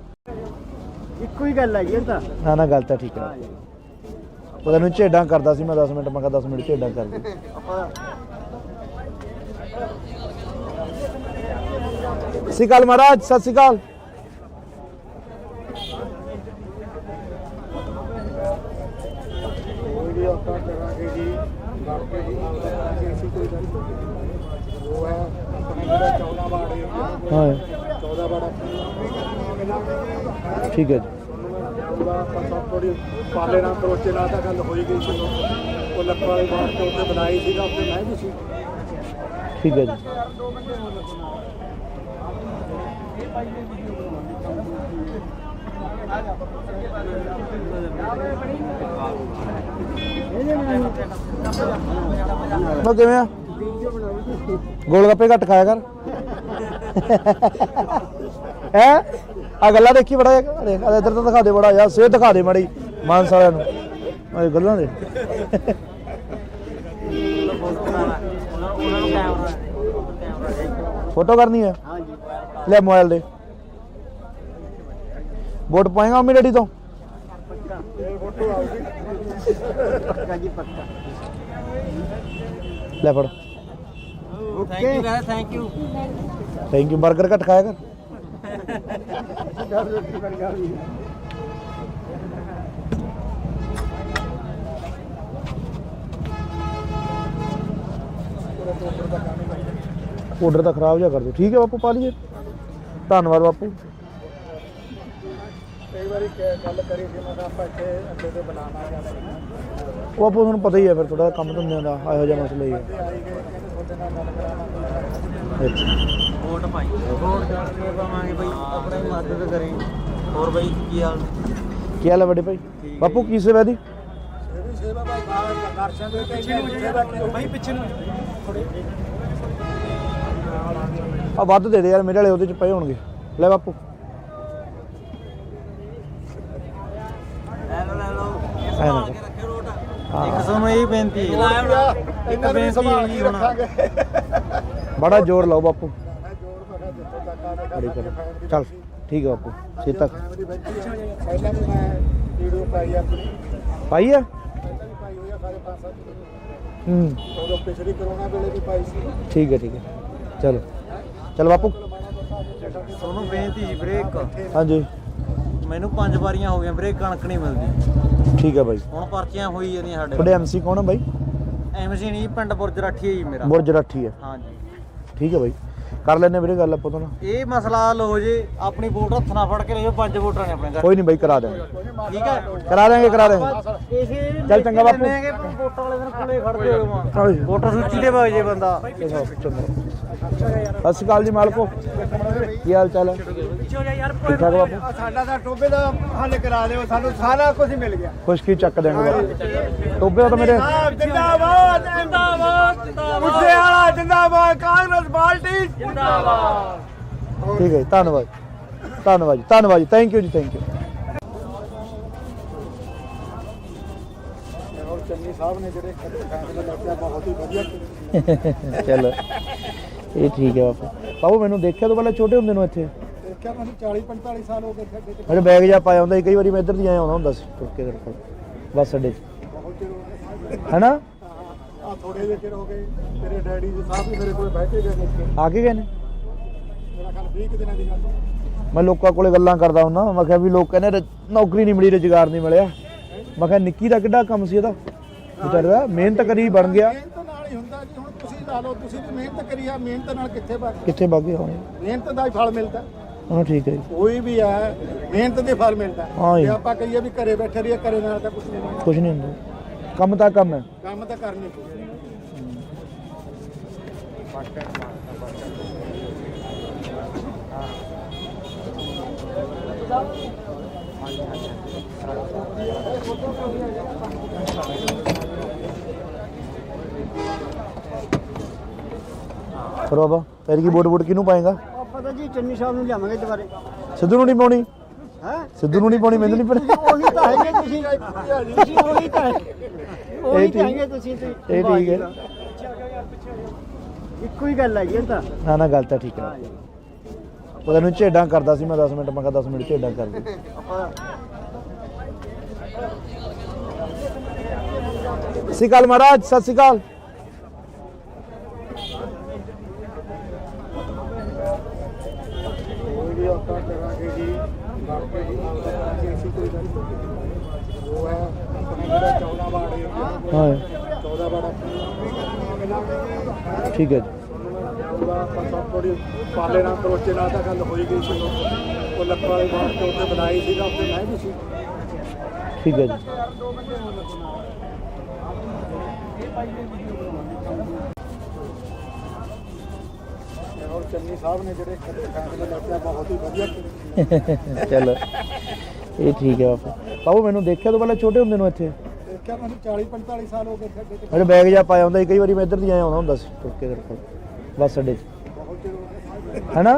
ਇੱਕੋ ਹੀ ਗੱਲ ਹੈਗੀ ਇਹ ਤਾਂ। ਨਾ ਨਾ ਗੱਲ ਤਾਂ ਠੀਕ ਹੈ। ਪਤਾ ਨਹੀਂ ਝੇਡਾਂ ਕਰਦਾ ਸੀ ਮੈਂ 10 ਮਿੰਟ, ਮੈਂ ਕਿਹਾ 10 ਮਿੰਟ ਝੇਡਾਂ ਕਰ ਦੇ। ਸਤਿ ਸ਼੍ਰੀ ਅਕਾਲ ਮਹਾਰਾਜ, ਸਤਿ ਸ਼੍ਰੀ ਅਕਾਲ। ਕੋਈ ਵੀ ਆਪਾਂ ਕਰਾਂਗੇ ਜੀ, ਬਾਕੀ ਜੀ ਕਰਾਂਗੇ ਅਸੀਂ ਕੋਈ ਗੱਲ ਨਹੀਂ। ਉਹ ਹੈ ਆਪਣੇ ਜਿਹੜਾ 14 ਵਾਰਡ ਹੈ, ਹਾਂ 14 ਵਾਰਡ ਠੀਕ ਹੈ ਜੀ, ਉਹਦਾ ਆਪਾਂ ਸਭ ਥੋੜੀ ਪਾਲੇ ਨਾਲ ਕਰੋਚੇ ਨਾਲ ਤਾਂ ਗੱਲ ਹੋਈ ਗਈ ਸੀ। ਉਹ ਲੱਖਾਂ ਵਾਲੀ ਬਾਤ ਤੇ ਉੱਤੇ ਬਣਾਈ ਸੀਗਾ, ਉੱਤੇ ਮੈਂ ਵੀ ਸੀ। ਠੀਕ ਹੈ ਜੀ। ਮੈਂ ਕਿਵੇਂ ਆ? ਗੋਲ ਗੱਪੇ ਘੱਟ ਖਾਇਆ ਕਰ। ਹੈ ਆ ਗੱਲਾਂ ਦੇਖੀ ਬੜਾ ਦੇਖ ਇੱਧਰ ਤਾਂ ਦਿਖਾ ਦੇ ਬੜਾ ਯਾਰ, ਸਿਹਤ ਦਿਖਾ ਦੇ ਮਾੜੀ ਮਾਨਸ ਵਾਲਿਆਂ ਨੂੰ ਆ ਗੱਲਾਂ ਦੇ। ਫੋਟੋ ਕਰਨੀ ਹੈ? ਹਾਂਜੀ ਲੈ ਮੋਬਾਈਲ ਦੇ ਵੋਟ ਪਾਏਗਾ ਮੰਮੀ ਡੈਡੀ ਤੋਂ? ਪੱਕਾ ਜੀ ਪੱਕਾ। ਲੈ ਫੜ। Thank you guys, thank you. Thank you. Burger ਘੱਟ ਖਾਇਆ ਕਰ। ਆਰਡਰ ਤਾਂ ਖਰਾਬ ਜਿਹਾ ਕਰ ਦਿਓ। ਠੀਕ ਹੈ ਬਾਪੂ, ਪਾ ਲਈਏ। ਧੰਨਵਾਦ ਬਾਪੂ। ਕਈ ਵਾਰੀ ਗੱਲ ਕਰੀ ਸੀ ਮੈਂ ਕਿਹਾ ਆਪਾਂ ਇੱਥੇ ਅੱਗੇ ਤੇ ਬਣਾਉਣਾ ਜਾਂ ਉਹ ਬਾਪੂ ਤੁਹਾਨੂੰ ਪਤਾ ਹੀ ਹੈ ਫਿਰ ਥੋੜਾ ਕੰਮ ਧੰਦਿਆਂ ਦਾ ਇਹੋ ਜਿਹਾ ਮਸਲਾ ਹੀ ਹੈ। ਆਈ ਗਏ ਕਹਿੰਦੇ ਤੁਹਾਡੇ ਨਾਲ ਗੱਲ ਕਰਾਉਣਾ। ਅੱਛਾ ਵੋਟ ਪਾਈ, ਵੋਟ ਕਰਕੇ ਪਾਵਾਂਗੇ ਬਈ, ਆਪਣੀ ਮਦਦ ਕਰੇ। ਹੋਰ ਬਈ ਕੀ ਹਾਲ? ਕੀ ਹਾਲ ਹੈ ਵੱਡੇ ਭਾਈ? ਬਾਪੂ ਕੀ ਸੇਵਾ ਦੀ? ਇਹਦੀ ਸੇਵਾ ਭਾਈ ਦਰਸ਼ਨ ਦੇ ਪਿੱਛੇ ਨੂੰ ਸੇਵਾ ਕਰੋ ਭਾਈ, ਪਿੱਛੇ ਨੂੰ ਆ ਵੱਧ ਦੇ ਦੇ ਯਾਰ, ਮੇਰੇ ਵਾਲੇ ਉਹਦੇ ਚ ਪਏ ਹੋਣਗੇ। ਲੈ ਬਾਪੂ। ਲੈ ਲਓ ਲੈ ਲਓ, ਐਂ ਸੰਭਾਲ ਨਾ ਕੇ ਰੱਖਿਓ ਰੋਟ। ਹਾਂ। ਇੱਕ ਤੁਹਾਨੂੰ ਇਹ ਬੇਨਤੀ ਹੈ, ਇਹਨਾਂ ਨੂੰ ਸੰਭਾਲ ਕੇ ਰੱਖਾਂਗੇ। ਬੜਾ ਜ਼ੋਰ ਲਾਓ ਬਾਪੂ। ਮੈਂ ਜੋੜ ਪਕਾ ਜਿੱਥੋਂ ਤੱਕ ਆ ਬੜੀ ਰਿਹਾ ਕਰੋ। ਚੱਲ ਠੀਕ ਹੈ ਬਾਪੂ। ਛੇ ਤੱਕ ਫੈਮਿਲੀ ਬੈਠੀ ਹੈ। ਪਹਿਲਾਂ ਵੀ ਮੈਂ ਵੀਡੀਓ ਪਾਈ ਆਪਣੀ, ਪਾਈ ਆ। ਪਹਿਲਾਂ ਵੀ ਪਾਈ ਹੋਈ ਆ ਸਾਰੇ 5-7 ਹੂੰ ਉਦੋਂ ਪਿਛਲੀ ਕਰੋਨਾ ਵੇਲੇ ਵੀ ਪਾਈ ਸੀ। ਠੀਕ ਹੈ ਠੀਕ ਹੈ। ਚਲੋ ਚਲ ਬਾਪੂ। ਤੁਹਾਨੂੰ ਬੇਨਤੀ ਜੀ ਵੀਰੇ, ਇੱਕ ਹਾਂਜੀ ਮੈਨੂੰ 5 ਵਾਰੀਆਂ ਹੋ ਗਈਆਂ ਵੀਰੇ, ਕਣਕ ਨਹੀਂ ਮਿਲਦੀ। ਠੀਕ ਹੈ ਬਾਈ। ਹੁਣ ਪਰਚੀਆਂ ਹੋਈ ਜਾਂਦੀਆਂ ਸਾਡੇ ਤੁਹਾਡੇ ਐਮਸੀ ਕੌਣ ਹੈ ਬਾਈ? ਐਮਸੀ ਨਹੀਂ, ਪਿੰਡ ਬੁਰਜ ਰਾਠੀ ਹੈ ਜੀ ਮੇਰਾ। ਬੁਰਜ ਰਾਠੀ ਹੈ। ਹਾਂਜੀ, ਠੀਕ ਹੈ ਬਾਈ, ਕਰ ਲੈਣੇ ਵੀਰੇ ਗੱਲ ਆਪਾਂ ਤੋਂ ਨਾ। ਇਹ ਮਸਲਾ ਹੱਲ ਹੋ ਜੇ, ਆਪਣੀ ਵੋਟ ਹੱਥ ਨਾਲ ਫੜ ਕੇ ਲਿਓ। 5 ਵੋਟਾਂ ਨੇ ਆਪਣੇ ਘਰ, ਕੋਈ ਨਹੀਂ ਬਾਈ, ਕਰਾ ਦੇਵਾਂਗੇ। ਠੀਕ ਹੈ? ਕਰਾ ਦੇਵਾਂਗੇ ਕਰਾ ਦੇਵਾਂਗੇ। ਇਸੇ ਚੱਲ ਚੰਗਾ ਬਾਪੂ। ਵੋਟਾਂ ਵਾਲੇ ਦਿਨ ਕੋਲੇ ਖੜਦੇ ਹੋ ਹਾਂਜੀ। ਵੋਟਰ ਸੂਚੀ ਦੇ ਵਗ ਜੇ ਬੰਦਾ। ਸਤਿ ਸ਼੍ਰੀ ਅਕਾਲ ਜੀ ਮਾਲਕੋ, ਕੀ ਹਾਲ ਚਾਲ ਹੈ? ਠੀਕ ਠਾਕ ਬਾਪੂ? ਸਾਡਾ ਤਾਂ ਟੋਬੇ ਦਾ ਹੱਲ ਕਰਾ ਦਿਓ, ਸਾਨੂੰ ਸਾਰਾ ਕੁਝ ਮਿਲ ਗਿਆ। ਖੁਸ਼ਕੀ ਚੱਕ ਦੇਣਗੇ ਬਾਪੂ। ਟੋਬੇ ਤਾਂ ਮੇਰੇ ਜਿੰਦਾਬਾਦ ਜਿੰਦਾਬਾਦ ਮੁੱਸੇ ਵਾਲਾ ਜਿੰਦਾਬਾਦ, ਕਾਂਗਰਸ ਪਾਰਟੀ ਜਿੰਦਾਬਾਦ। ਠੀਕ ਹੈ ਜੀ, ਧੰਨਵਾਦ ਧੰਨਵਾਦ ਜੀ, ਧੰਨਵਾਦ ਜੀ, ਥੈਂਕ ਯੂ ਜੀ, ਥੈਂਕ ਯੂ। ਔਰ ਚੰਨੀ ਸਾਹਿਬ ਨੇ ਜਿਹੜੇ ਫੈਸਲੇ ਲਿਆ ਬਹੁਤ ਹੀ ਵਧੀਆ ਕੀਤੇ। ਚਲੋ ਇਹ ਠੀਕ ਹੈ ਬਾਪੂ। ਬਾਪੂ ਮੈਨੂੰ ਦੇਖਿਆ ਤੋਂ ਪਹਿਲਾਂ ਛੋਟੇ ਹੁੰਦੇ ਨੂੰ ਇੱਥੇ ਦੇਖਿਆ ਮੈਨੂੰ 40-45 ਸਾਲ ਹੋ ਗਏ ਖੱਡੇ ਤੇ। ਮੇਰੇ ਬੈਗ ਜਾ ਪਾਇਆ ਹੁੰਦਾ ਸੀ, ਕਈ ਵਾਰੀ ਮੈਂ ਇੱਧਰ ਦੀ ਆਇਆ ਆਉਂਦਾ ਹੁੰਦਾ ਸੀ ਤੁਰ ਕੇ ਤੇਰੇ ਕੋਲ ਬੱਸ ਅੱਡੇ 'ਚ, ਬਹੁਤ ਚਿਰ ਹੋ ਗਿਆ ਹੈਨਾ? ਆ ਥੋੜੇ ਜਿਹੇ ਚਿਰ ਹੋ ਗਏ। ਤੇਰੇ ਡੈਡੀ ਜੀ ਸਾਹਿਬ ਵੀ ਮੇਰੇ ਕੋਲ ਬੈਠੇ ਗਏ ਨੇ। ਆ ਕੇ ਗਏ ਨੇ? ਮੇਰਾ ਖਿਆਲ 20 ਕੁ ਦਿਨਾਂ ਦੀ ਗੱਲ। ਮੈਂ ਲੋਕਾਂ ਕੋਲੇ ਗੱਲਾਂ ਕਰਦਾ ਹੁੰਦਾ, ਮੈਂ ਕਿਹਾ ਵੀ ਲੋਕ ਕਹਿੰਦੇ ਨੌਕਰੀ ਨਹੀਂ ਮਿਲੀ, ਰੁਜ਼ਗਾਰ ਨਹੀਂ ਮਿਲਿਆ। ਮੈਂ ਕਿਹਾ ਨਿੱਕੀ ਦਾ ਕਿੱਡਾ ਕੰਮ ਸੀ ਇਹਦਾ, ਵਿਚਾਰਾ ਮਿਹਨਤ ਕਰੀ ਬਣ ਗਿਆ। ਮਿਹਨਤ ਨਾਲ ਹੀ ਹੁੰਦਾ ਜੀ। ਹੁਣ ਤੁਸੀਂ ਲਾ ਲਓ, ਤੁਸੀਂ ਵੀ ਮਿਹਨਤ ਕਰੀ ਆ, ਮਿਹਨਤ ਨਾਲ ਕਿੱਥੇ ਵਗ ਕਿੱਥੇ ਬਾਗੇ ਹੋਣੇ? ਮਿਹਨਤ ਦਾ ਹੀ ਫਲ ਮਿਲਦਾ। ਹਾਂ ਠੀਕ ਹੈ ਜੀ, ਕੋਈ ਵੀ ਹੈ ਮਿਹਨਤ ਦੇ ਫਲ ਮਿਲਦਾ। ਹਾਂ ਜੀ। ਜੇ ਆਪਾਂ ਕਹੀਏ ਵੀ ਘਰੇ ਬੈਠੇ ਰਹੀਏ, ਘਰੇ ਨਾਲ ਤਾਂ ਕੁਝ ਨਹੀਂ ਮਿਲਦਾ। ਕੁਝ ਨਹੀਂ ਹੁੰਦਾ, ਕੰਮ ਤਾਂ ਕੰਮ ਹੈ। ਕੰਮ ਤਾਂ ਕਰਨੀ ਪਊ। ਬਸ ਸਟੈਂਡ ਮਾਰਦਾ ਬਸ ਫਿਰ ਬਾਬਾ ਫਿਰ ਕੀ ਵੋਟ ਕਿਹਨੂੰ ਪਾਏਗਾ? ਆਪਾਂ ਤਾਂ ਜੀ ਚੰਨੀ ਸਾਹਿਬ ਨੂੰ ਲਿਆਵਾਂਗੇ ਦੁਬਾਰੇ। ਸਿੱਧੂ ਨੂੰ ਨਹੀਂ ਪਾਉਣੀ? ਹੈ ਸਿੱਧੂ ਨੂੰ ਨਹੀਂ ਪਾਉਣੀ, ਮੈਨੂੰ ਨਹੀਂ ਪਤਾ। ਉਹੀ ਤਾਂ ਹੈਗੇ ਤੁਸੀਂ ਉਹੀ ਤਾਂ ਉਹੀ ਤਾਂ ਹੈਗੇ ਤੁਸੀਂ ਤੇ ਇਹ ਠੀਕ ਹੈ। ਇੱਕੋ ਹੀ ਗੱਲ ਹੈਗੀ ਇਹ ਤਾਂ। ਨਾ ਨਾ ਗੱਲ ਤਾਂ ਠੀਕ ਹੈ। ਪਤਾ ਨਹੀਂ ਝੇਡਾਂ ਕਰਦਾ ਸੀ ਮੈਂ 10 ਮਿੰਟ, ਮੈਂ ਕਿਹਾ 10 ਮਿੰਟ ਝੇਡਾਂ ਕਰ ਦੇ। ਆਪਾਂ ਸਤਿ ਸ਼੍ਰੀ ਅਕਾਲ ਮਹਾਰਾਜ, ਸਤਿ ਸ਼੍ਰੀ ਅਕਾਲ। कोई भी होता करेंगे जी बाकी जी ऐसी कोई गल वो है अपने मेरा 14 वार्ड ਹਾਂ 14 वार्ड ਠੀਕ ਹੈ ਜੀ। ਆਪਾਂ ਸਭ ਥੋੜੀ ਪਾਲੇ ਨਾਲ ਕਰੋਚੇ ਨਾਲ ਤਾਂ ਗੱਲ ਹੋਈ ਗਈ ਸੀ ਉਹ ਲੱਖਾਂ ਵਾਲੀ ਬਾਤ ਤੇ ਉੱਤੇ ਬਣਾਈ ਸੀ ਤਾਂ ਉੱਤੇ ਮੈਂ ਵੀ ਸੀ ਠੀਕ ਹੈ ਜੀ। और चन्नी साहब ने ਜਿਹੜੇ ਫੈਸਲੇ ਲਿਆ ਬਹੁਤ ਹੀ ਵਧੀਆ ਚਲੋ ਇਹ ਠੀਕ ਹੈ ਬਾਪੂ। ਬਾਬੂ ਮੈਨੂੰ ਦੇਖਿਆ ਤੋਂ ਪਹਿਲਾਂ ਛੋਟੇ ਹੁੰਦੇ ਨੂੰ ਇੱਥੇ ਦੇਖਿਆ ਮੈਨੂੰ 40 45 ਸਾਲ ਹੋ ਗਏ ਸਾਡੇ ਤੇ ਮੇਰੇ ਬੈਗ ਜਾ ਪਾਇਆ ਹੁੰਦਾ ਸੀ, ਕਈ ਵਾਰੀ ਮੈਂ ਇੱਧਰ ਦੀ ਆਇਆ ਹੁੰਦਾ ਸੀ ਟੁੱਕ ਕੇ ਤੇਰੇ ਕੋਲ ਬੱਸ ਅੱਡੇ 'ਚ, ਬਹੁਤ ਚਿਰ ਹੋ ਗਿਆ ਹੈਨਾ?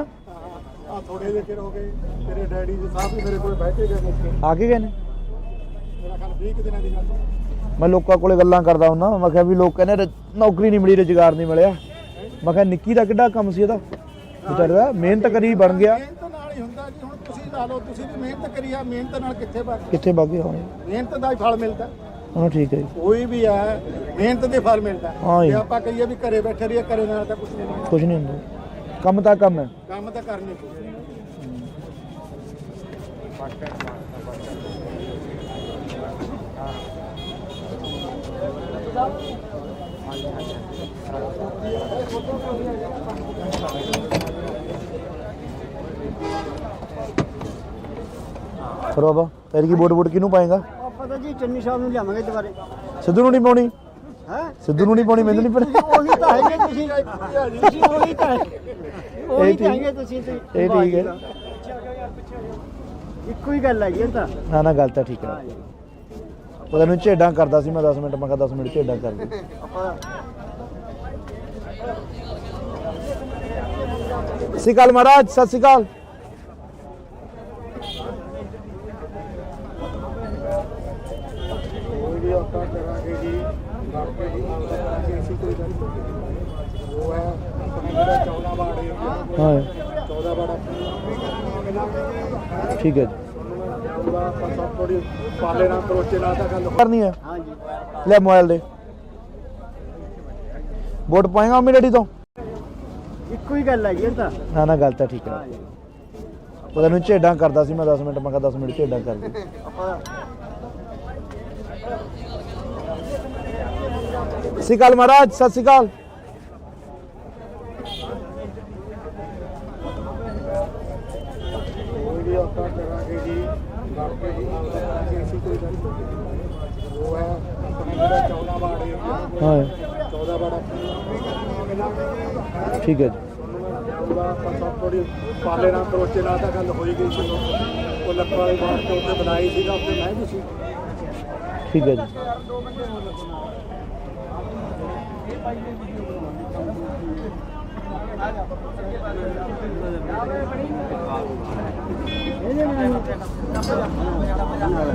ਆ ਥੋੜੇ ਜਿਹੇ ਚਿਰ ਹੋ ਗਏ ਤੇਰੇ ਡੈਡੀ ਜੀ ਸਾਹਿਬ ਵੀ ਮੇਰੇ ਕੋਲ ਬੈਠੇ ਗਏ ਮੁੱਕੇ ਆ ਕੇ ਗਏ ਨੇ? ਮੇਰਾ ਖਿਆਲ 20 ਦਿਨਾਂ ਦੀ ਗੱਲ ਮੈਂ ਲੋਕਾਂ ਕੋਲੇ ਗੱਲਾਂ ਕਰਦਾ ਹੁੰਦਾ, ਮੈਂ ਕਿਹਾ ਵੀ ਲੋਕ ਕਹਿੰਦੇ ਨੌਕਰੀ ਨਹੀਂ ਮਿਲੀ, ਰੁਜ਼ਗਾਰ ਨਹੀਂ ਮਿਲਿਆ। ਮੈਂ ਕਿਹਾ ਨਿੱਕੀ ਦਾ ਕਿੱਡਾ ਕੰਮ ਸੀ ਇਹਦਾ, ਵਿਚਾਰੇ ਦਾ ਮਿਹਨਤ ਕਰੀ ਬਣ ਗਿਆ। ਮਿਹਨਤ ਨਾਲ ਹੀ ਹੁੰਦਾ ਜੀ। ਹੁਣ ਤੁਸੀਂ ਲਾ ਲਓ, ਤੁਸੀਂ ਵੀ ਮਿਹਨਤ ਕਰੀ ਆ, ਮਿਹਨਤ ਨਾਲ ਕਿੱਥੇ ਬਣ ਕਿੱਥੇ ਬਾਗੀ ਹੋਣੇ? ਮਿਹਨਤ ਦਾ ਹੀ ਫਲ ਮਿਲਦਾ। ਹਾਂ ਠੀਕ ਹੈ ਜੀ। ਕੋਈ ਵੀ ਹੈ ਮਿਹਨਤ ਦੇ ਫਲ ਮਿਲਦਾ। ਹਾਂ ਜੀ। ਜੇ ਆਪਾਂ ਕਹੀਏ ਵੀ ਘਰੇ ਬੈਠੇ ਰਹੀਏ, ਘਰੇ ਨਾਲ ਤਾਂ ਕੁਝ ਨਹੀਂ ਹੁੰਦਾ। ਕੁਝ ਨਹੀਂ ਹੁੰਦਾ, ਕੰਮ ਤਾਂ ਕੰਮ ਹੈ। ਕੰਮ ਤਾਂ ਕਰਨੀ ਪਊ। ਫਿਰ ਬਾਬਾ ਫਿਰ ਕੀ ਵੋਟ ਕਿਹਨੂੰ ਪਾਏਗਾ? ਆਪਾਂ ਤਾਂ ਜੀ ਚੰਨੀ ਸਾਹਿਬ ਨੂੰ ਲਿਆਵਾਂਗੇ ਦੁਬਾਰੇ। ਸਿੱਧੂ ਨੂੰ ਨਹੀਂ ਪਾਉਣੀ? ਹੈ ਸਿੱਧੂ ਨੂੰ ਨਹੀਂ ਪਾਉਣੀ, ਮੈਨੂੰ ਨਹੀਂ ਪਤਾ। ਉਹੀ ਤਾਂ ਹੈਗੇ ਤੁਸੀਂ ਉਹੀ ਤਾਂ ਉਹੀ ਤਾਂ ਹੈਗੇ ਤੁਸੀਂ ਤੇ ਇਹ ਠੀਕ ਹੈ। ਇੱਕੋ ਹੀ ਗੱਲ ਹੈਗੀ ਇਹ ਤਾਂ। ਨਾ ਨਾ ਗੱਲ ਤਾਂ ਠੀਕ ਹੈ। ਪਤਾ ਨਹੀਂ ਝੇਡਾਂ ਕਰਦਾ ਸੀ ਮੈਂ 10 ਮਿੰਟ, ਮੈਂ ਕਿਹਾ 10 ਮਿੰਟ ਝੇਡਾਂ ਕਰ ਦੇ। ਆਪਾਂ ਸਤਿ ਸ਼੍ਰੀ ਅਕਾਲ ਮਹਾਰਾਜ, ਸਤਿ ਸ਼੍ਰੀ ਅਕਾਲ। ਕੋਈ ਵੀ ਆਪਾਂ ਕਰਾਂਗੇ ਜੀ ਬਾਕੀ ਜੀ ਐਸੀ ਕੋਈ ਗੱਲ ਉਹ ਹੈ ਆਪਣੇ ਮੇਰਾ 14 ਵਾਰਡ ਹਾਂ 14 ਵਾਰਡ ਠੀਕ ਹੈ ਜੀ। ਆਪਾਂ ਸਭ ਥੋੜੀ ਪਾਲੇ ਨਾਲ ਕਰੋਚੇ ਨਾਲ ਤਾਂ ਗੱਲ ਕਰਨੀ ਹੈ? ਹਾਂ ਜੀ ਲੈ ਮੋਬਾਈਲ ਦੇ। ਵੋਟ ਪਾਏਗਾ ਮੰਮੀ ਡੈਡੀ ਤੋਂ? ਇੱਕੋ ਹੀ ਗੱਲ ਹੈਗੀ ਇਹ ਤਾਂ। ਨਾ ਨਾ ਗੱਲ ਤਾਂ ਠੀਕ ਹੈ। ਪਤਾ ਨਹੀਂ ਝੇਡਾਂ ਕਰਦਾ ਸੀ ਮੈਂ 10 ਮਿੰਟ, ਮੈਂ ਕਿਹਾ 10 ਮਿੰਟ ਝੇਡਾਂ ਕਰ ਦੇ। ਆਪਾਂ ਸਤਿ ਸ਼੍ਰੀ ਅਕਾਲ ਮਹਾਰਾਜ, ਸਤਿ ਸ਼੍ਰੀ ਅਕਾਲ। ਕੋਈ ਵੀ ਆਪਾਂ ਕਰਾਂਗੇ ਜੀ ਬਾਕੀ ਜੀ ਐਸੀ ਕੋਈ ਗੱਲ ਉਹ ਹੈ ਆਪਣੇ ਮੇਰਾ 14 ਵਾਰਡ ਹਾਂ 14 ਵਾਰਡ ਠੀਕ ਹੈ ਜੀ। ਆਪਾਂ ਸਭ ਥੋੜੀ ਪਾਲੇ ਨਾਲ ਕਰੋਚੇ ਨਾਲ ਤਾਂ ਗੱਲ ਹੋਈ ਗਈ ਸੀ ਉਹ ਲੱਖਾਂ ਵਾਲੀ ਬਾਤ ਤੇ ਉੱਤੇ ਬਣਾਈ ਸੀ ਤਾਂ ਉੱਤੇ ਮੈਂ ਵੀ ਸੀ ਠੀਕ ਹੈ ਜੀ।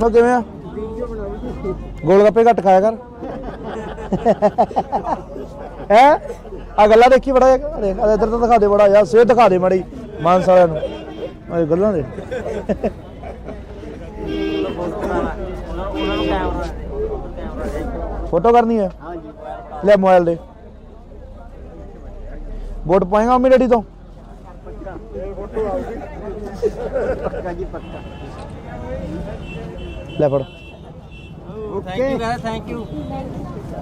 ਮੈਂ ਕਿਵੇਂ ਆ? ਗੋਲ ਗੱਪੇ ਘੱਟ ਖਾਇਆ ਕਰ। ਹੈ ਆ ਗੱਲਾਂ ਦੇਖੀ ਬੜਾ ਦੇਖ ਇੱਧਰ ਤਾਂ ਦਿਖਾ ਦੇ ਬੜਾ ਯਾਰ, ਸਿਹਤ ਦਿਖਾ ਦੇ ਮਾੜੀ ਮਾਨਸ ਵਾਲਿਆਂ ਨੂੰ ਇਹ ਗੱਲਾਂ ਦੇ। ਫੋਟੋ ਕਰਨੀ ਹੈ? ਹਾਂ ਜੀ ਲੈ ਮੋਬਾਈਲ ਦੇ। ਵੋਟ ਪਾਏਗਾ ਮੰਮੀ ਡੈਡੀ ਤੋਂ? ਫੋਟੋ ਆਉਗੀ ਪੱਕਾ ਜੀ ਪੱਕਾ। ਲੈ ਫੜ। Okay thank you.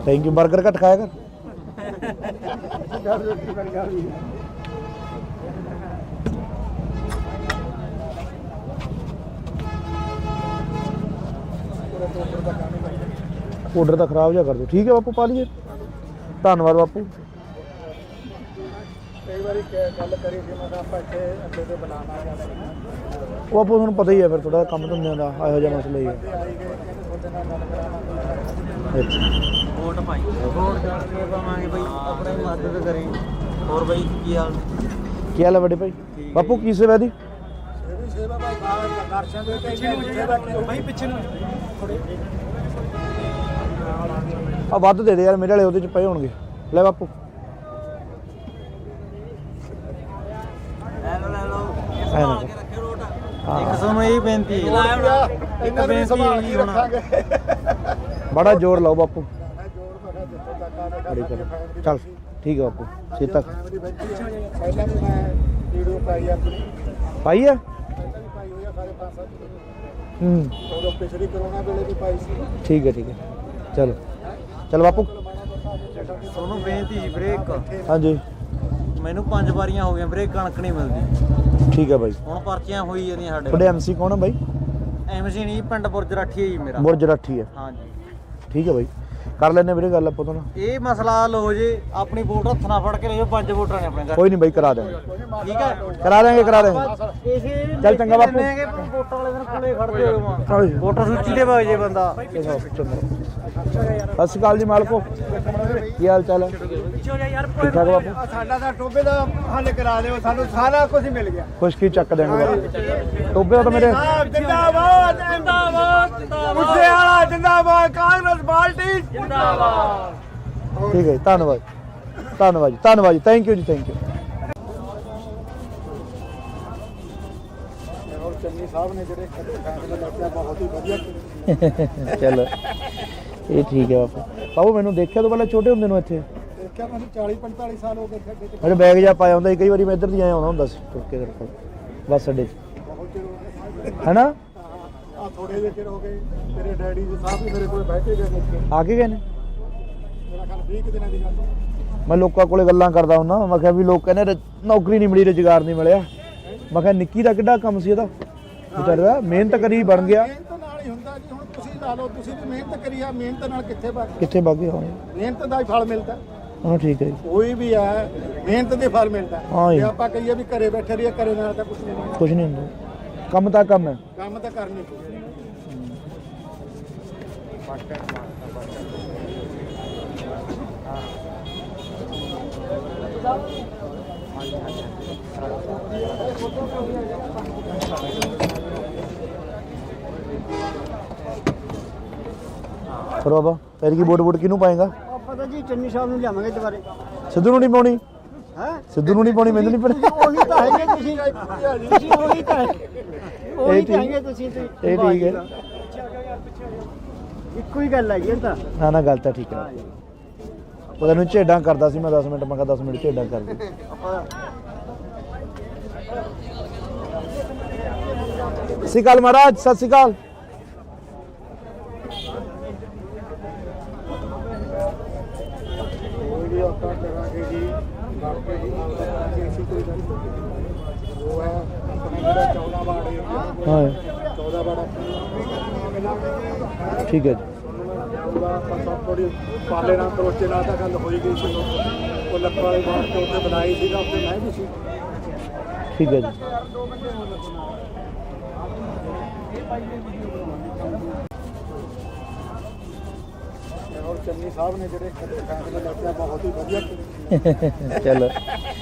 Thank you. 버ਗਰ ਘੱਟ ਖਾਇਆ ਕਰ। ਆਰਡਰ ਤਾਂ ਖਰਾਬ ਜਿਹਾ ਕਰ ਦਿਓ। ਠੀਕ ਹੈ ਬਾਪੂ, ਪਾ ਲਈਏ। ਧੰਨਵਾਦ ਬਾਪੂ। ਵਾਰੀ ਗੱਲ ਕਰੀ ਸੀ ਮੈਂ ਕਿਹਾ ਆਪਾਂ ਇੱਥੇ ਅੱਡੇ ਤੇ ਬਣਾਉਣਾ ਜਾਂ ਉਹ ਆਪੋ ਤੁਹਾਨੂੰ ਪਤਾ ਹੀ ਹੈ ਫਿਰ ਥੋੜਾ ਕੰਮ ਧੰਦਿਆਂ ਦਾ ਇਹੋ ਜਿਹਾ ਮਸਲਾ ਹੀ ਹੈ। ਆਈ ਗਏ ਕਹਿੰਦੇ ਤੁਹਾਡੇ ਨਾਲ ਗੱਲ ਕਰਾਉਣਾ ਅੱਛਾ ਵੋਟ ਪਾਈ ਵੋਟ ਕਰਕੇ ਪਾਵਾਂਗੇ ਬਈ ਆਪਣੀ ਮਦਦ ਕਰੀ। ਹੋਰ ਬਈ ਕੀ ਹਾਲ ਕੀ ਹਾਲ ਹੈ ਵੱਡੇ ਭਾਈ? ਬਾਪੂ ਕੀ ਸੇਵਾ ਦੀ? ਇਹਦੀ ਸੇਵਾ ਭਾਈ ਬਾਹਰ ਦਰਸ਼ਨ ਦੇ ਕੇ ਸੇਵਾ ਕੀ ਭਾਈ ਪਿੱਛੇ ਨੂੰ ਆ ਵੱਧ ਦੇ ਦੇ ਯਾਰ, ਮੇਰੇ ਵਾਲੇ ਉਹਦੇ ਚ ਪਏ ਹੋਣਗੇ। ਲੈ ਬਾਪੂ ਲੈ ਲਓ ਐ ਨਾ ਕੇ ਰੱਖਿਓ ਰੋਟ। ਹਾਂ। ਇੱਕ ਸਾਨੂੰ ਇਹ ਬੇਨਤੀ ਹੈ ਇਹਨਾਂ ਨੂੰ ਵੀ ਸੰਭਾਲ ਕੇ ਰੱਖਾਂਗੇ। ਬੜਾ ਜ਼ੋਰ ਲਾਓ ਬਾਪੂ। ਮੈਂ ਜੋੜ ਮੈਂ ਕਿਹਾ ਜਿੱਥੋਂ ਤੱਕ ਆਨੇ ਬੜੀ ਕਰੋ। ਚੱਲ ਠੀਕ ਹੈ ਬਾਪੂ, ਛੇਤੀ ਤੱਕ ਫੈਮਿਲੀ ਬੈਠੀ ਹੈ। ਪਹਿਲਾਂ ਵੀ ਮੈਂ ਵੀਡੀਓ ਪਾਈ ਆਪਣੀ, ਪਾਈ ਆ। ਪਹਿਲਾਂ ਵੀ ਪਾਈ ਹੋਈ ਆ ਸਾਰੇ 5-7 ਹੂੰ ਉਦੋਂ ਪਿਛਲੀ ਕਰੋਨਾ ਵੇਲੇ ਵੀ ਪਾਈ ਸੀ। ਠੀਕ ਹੈ ਠੀਕ ਹੈ। ਚਲੋ ਚਲ ਬਾਪੂ। ਤੁਹਾਨੂੰ ਬੇਨਤੀ ਜੀ ਵੀਰੇ ਇੱਕ, ਹਾਂਜੀ ਮੈਨੂੰ 5 ਵਾਰੀਆਂ ਹੋ ਗਈਆਂ ਵੀਰੇ ਕਣਕ ਨਹੀਂ ਮਿਲਦੀ। ਠੀਕ ਹੈ ਬਾਈ। ਹੁਣ ਪਰਚੀਆਂ ਹੋਈ ਜਾਂਦੀਆਂ ਸਾਡੇ ਤੁਹਾਡੇ ਐਮਸੀ ਕੌਣ ਹੈ ਬਾਈ? ਐਮਸੀ ਨਹੀਂ, ਪਿੰਡ ਬੁਰਜ ਰਾਠੀ ਹੈ ਜੀ ਮੇਰਾ। ਬੁਰਜ ਰਾਠੀ ਹੈ। ਹਾਂਜੀ ਠੀਕ ਹੈ ਬਾਈ, ਕਰ ਲੈਣੇ ਵੀਰੇ ਗੱਲ ਆਪਾਂ ਤੋਂ ਨਾ। ਇਹ ਮਸਲਾ ਹੱਲ ਹੋ ਜੇ, ਆਪਣੀ ਵੋਟ ਹੱਥ ਨਾਲ ਫੜ ਕੇ ਲਿਓ। 5 ਵੋਟਰਾਂ ਨੇ ਆਪਣੇ ਘਰ। ਕੋਈ ਨਹੀਂ ਬਾਈ, ਕਰਾ ਦੇਵਾਂਗੇ। ਠੀਕ ਹੈ ਕਰਾ ਦੇਵਾਂਗੇ ਕਰਾ ਦੇਵਾਂਗੇ। ਇਸੇ ਚੱਲ ਚੰਗਾ ਬਾਪੂ। ਵੋਟਾਂ ਵਾਲੇ ਦਿਨ ਕੋਲੇ ਖੜਦੇ ਹੋ ਹਾਂਜੀ। ਵੋਟਰ ਸੂਚੀ ਦੇ ਵਗ ਜੇ ਬੰਦਾ। ਸਤਿ ਸ਼੍ਰੀ ਅਕਾਲ ਜੀ ਮਾਲਕੋ, ਕੀ ਹਾਲ ਚਾਲ ਹੈ? ਠੀਕ ਠਾਕ ਬਾਪੂ? ਸਾਡਾ ਤਾਂ ਟੋਬੇ ਦਾ ਹੱਲ ਕਰਾ ਦਿਓ, ਸਾਨੂੰ ਸਾਰਾ ਕੁਝ ਮਿਲ ਗਿਆ। ਖੁਸ਼ਕੀ ਚੱਕ ਦੇਣਗੇ ਬਾਪੂ। ਟੋਬੇ ਤਾਂ ਮੇਰੇ ਜਿੰਦਾਬਾਦ ਜਿੰਦਾਬਾਦ ਮੁੱਦੇ ਵਾਲਾ ਜਿੰਦਾਬਾਦ, ਕਾਂਗਰਸ ਪਾਰਟੀ ਜਿੰਦਾਬਾਦ। ਠੀਕ ਹੈ ਜੀ, ਧੰਨਵਾਦ ਧੰਨਵਾਦ ਜੀ, ਧੰਨਵਾਦ ਜੀ, ਥੈਂਕ ਯੂ ਜੀ, ਥੈਂਕ ਯੂ। ਔਰ ਚੰਨੀ ਸਾਹਿਬ ਨੇ ਜਿਹੜੇ ਫੈਸਲੇ ਲਿਆ ਬਹੁਤ ਹੀ ਵਧੀਆ ਕੀਤੇ। ਚਲੋ ਇਹ ਠੀਕ ਹੈ ਬਾਪੂ। ਬਾਪੂ ਮੈਨੂੰ ਦੇਖਿਆ ਤੋਂ ਪਹਿਲਾਂ ਛੋਟੇ ਹੁੰਦੇ ਨੂੰ ਇੱਥੇ ਦੇਖਿਆ ਮੈਨੂੰ 40-45 ਸਾਲ ਹੋ ਗਏ ਇੱਥੇ ਅੱਡੇ ਤੇ। ਮੇਰੇ ਬੈਗ ਜਾ ਪਾਇਆ ਹੁੰਦਾ ਸੀ, ਕਈ ਵਾਰੀ ਮੈਂ ਇੱਧਰ ਦੀ ਆਇਆ ਆਉਂਦਾ ਹੁੰਦਾ ਸੀ ਤੁਰ ਕੇ ਤੇਰੇ ਕੋਲ ਬੱਸ ਅੱਡੇ 'ਚ, ਬਹੁਤ ਚਿਰ ਹੋ ਗਿਆ। ਹੈਨਾ? ਆ ਥੋੜੇ ਜਿਹੇ ਚਿਰ ਹੋ ਗਏ, ਤੇਰੇ ਡੈਡੀ ਜੀ ਸਾਹਿਬ ਵੀ ਮੇਰੇ ਕੋਲ ਬੈਠੇ ਗਏ ਨੇ। ਆ ਕੇ ਗਏ ਨੇ? ਮੇਰਾ ਖਿਆਲ 20 ਕੁ ਦਿਨਾਂ ਦੀ ਗੱਲ ਹੈ। ਮੈਂ ਲੋਕਾਂ ਕੋਲੇ ਗੱਲਾਂ ਕਰਦਾ ਹੁੰਦਾ, ਮੈਂ ਕਿਹਾ ਵੀ ਲੋਕ ਕਹਿੰਦੇ ਨੌਕਰੀ ਨਹੀਂ ਮਿਲੀ, ਰੁਜ਼ਗਾਰ ਨਹੀਂ ਮਿਲਿਆ। ਮੈਂ ਕਿਹਾ ਨਿੱਕੀ ਦਾ ਕਿੱਡਾ ਕੰਮ ਸੀ ਇਹਦਾ, ਵਿਚਾਰਾ ਮਿਹਨਤ ਕਰੀ ਬਣ ਗਿਆ। ਮਿਹਨਤ ਨਾਲ ਹੀ ਹੁੰਦਾ ਜੀ। ਹੁਣ ਤੁਸੀਂ ਲਾ ਲਓ, ਤੁਸੀਂ ਵੀ ਮਿਹਨਤ ਕਰੀ ਆ, ਮਿਹਨਤ ਨਾਲ ਕਿੱਥੇ ਵਗ ਕਿੱਥੇ ਬਾਗੇ ਹੋਣੇ? ਮਿਹਨਤ ਦਾ ਹੀ ਫਲ ਮਿਲਦਾ। ਹਾਂ ਠੀਕ ਹੈ ਜੀ, ਕੋਈ ਵੀ ਹੈ ਮਿਹਨਤ ਦੇ ਫਲ ਮਿਲਦਾ। ਹਾਂ ਜੀ। ਜੇ ਆਪਾਂ ਕਹੀਏ ਵੀ ਘਰੇ ਬੈਠੇ ਰਹੀਏ, ਘਰੇ ਨਾਲ ਤਾਂ ਕੁਝ ਨਹੀਂ। ਕੁਝ ਨਹੀਂ ਹੁੰਦਾ, ਕੰਮ ਤਾਂ ਕੰਮ ਹੈ। ਕੰਮ ਤਾਂ ਕਰਨੀ ਪਊ। ਫਿਰ ਬਾਬਾ ਫਿਰ ਕੀ ਵੋਟ ਕਿਹਨੂੰ ਪਾਏਗਾ? ਆਪਾਂ ਤਾਂ ਜੀ ਚੰਨੀ ਸਾਹਿਬ ਨੂੰ ਲਿਆਵਾਂਗੇ ਦੁਬਾਰੇ। ਸਿੱਧੂ ਨੂੰ ਨਹੀਂ ਪਾਉਣੀ? ਹੈ ਸਿੱਧੂ ਨੂੰ ਨਹੀਂ ਪਾਉਣੀ, ਮੈਨੂੰ ਨਹੀਂ ਪਤਾ। ਉਹੀ ਤਾਂ ਹੈਗੇ ਤੁਸੀਂ ਉਹੀ ਤਾਂ ਉਹੀ ਤਾਂ ਹੈਗੇ ਤੁਸੀਂ ਤੇ। ਇਹ ਠੀਕ ਹੈ। ਇੱਕੋ ਹੀ ਗੱਲ ਹੈਗੀ ਇਹ ਤਾਂ। ਨਾ ਨਾ ਗੱਲ ਤਾਂ ਠੀਕ ਹੈ। ਉਹਦਾ ਨੂੰ ਝੇਡਾਂ ਕਰਦਾ ਸੀ ਮੈਂ 10 ਮਿੰਟ, ਮੈਂ ਕਿਹਾ 10 ਮਿੰਟ ਝੇਡਾਂ ਕਰ ਦੇ। ਸਤਿ ਸ਼੍ਰੀ ਅਕਾਲ ਮਹਾਰਾਜ, ਸਤਿ ਸ਼੍ਰੀ ਅਕਾਲ। ਕੋਈ ਵੀ ਆਪਾਂ ਕਰਾਂਗੇ ਜੀ, ਬਾਕੀ ਜੀ ਐਸੀ ਕੋਈ ਗੱਲ ਨਹੀਂ। ਉਹ ਹੈ ਆਪਣਾ ਜਿਹੜਾ 14 ਵਾਰਡ ਏਰੀਆ, ਹਾਂ 14 ਵਾਰਡ ਠੀਕ ਹੈ ਜੀ। ਆਪਾਂ ਸਭ ਥੋੜੀ ਪਾਲੇ ਨਾਲ ਕਰੋਚੇ ਨਾਲ ਤਾਂ ਗੱਲ ਹੋਈ ਗਈ ਸੀ। ਉਹ ਲੱਖਾਂ ਵਾਲੇ ਬਾਹਰ ਤੋਂ ਉੱਤੇ ਬਣਾਈ ਸੀ ਤਾਂ ਉੱਤੇ ਮੈਂ ਵੀ ਸੀ। ਠੀਕ ਹੈ ਜੀ। ਔਰ ਚੰਨੀ ਸਾਹਿਬ ਨੇ ਜਿਹੜੇ ਫੈਸਲੇ ਲਿਆ ਬਹੁਤ ਹੀ ਵਧੀਆ ਕੀਤੇ। ਚਲੋ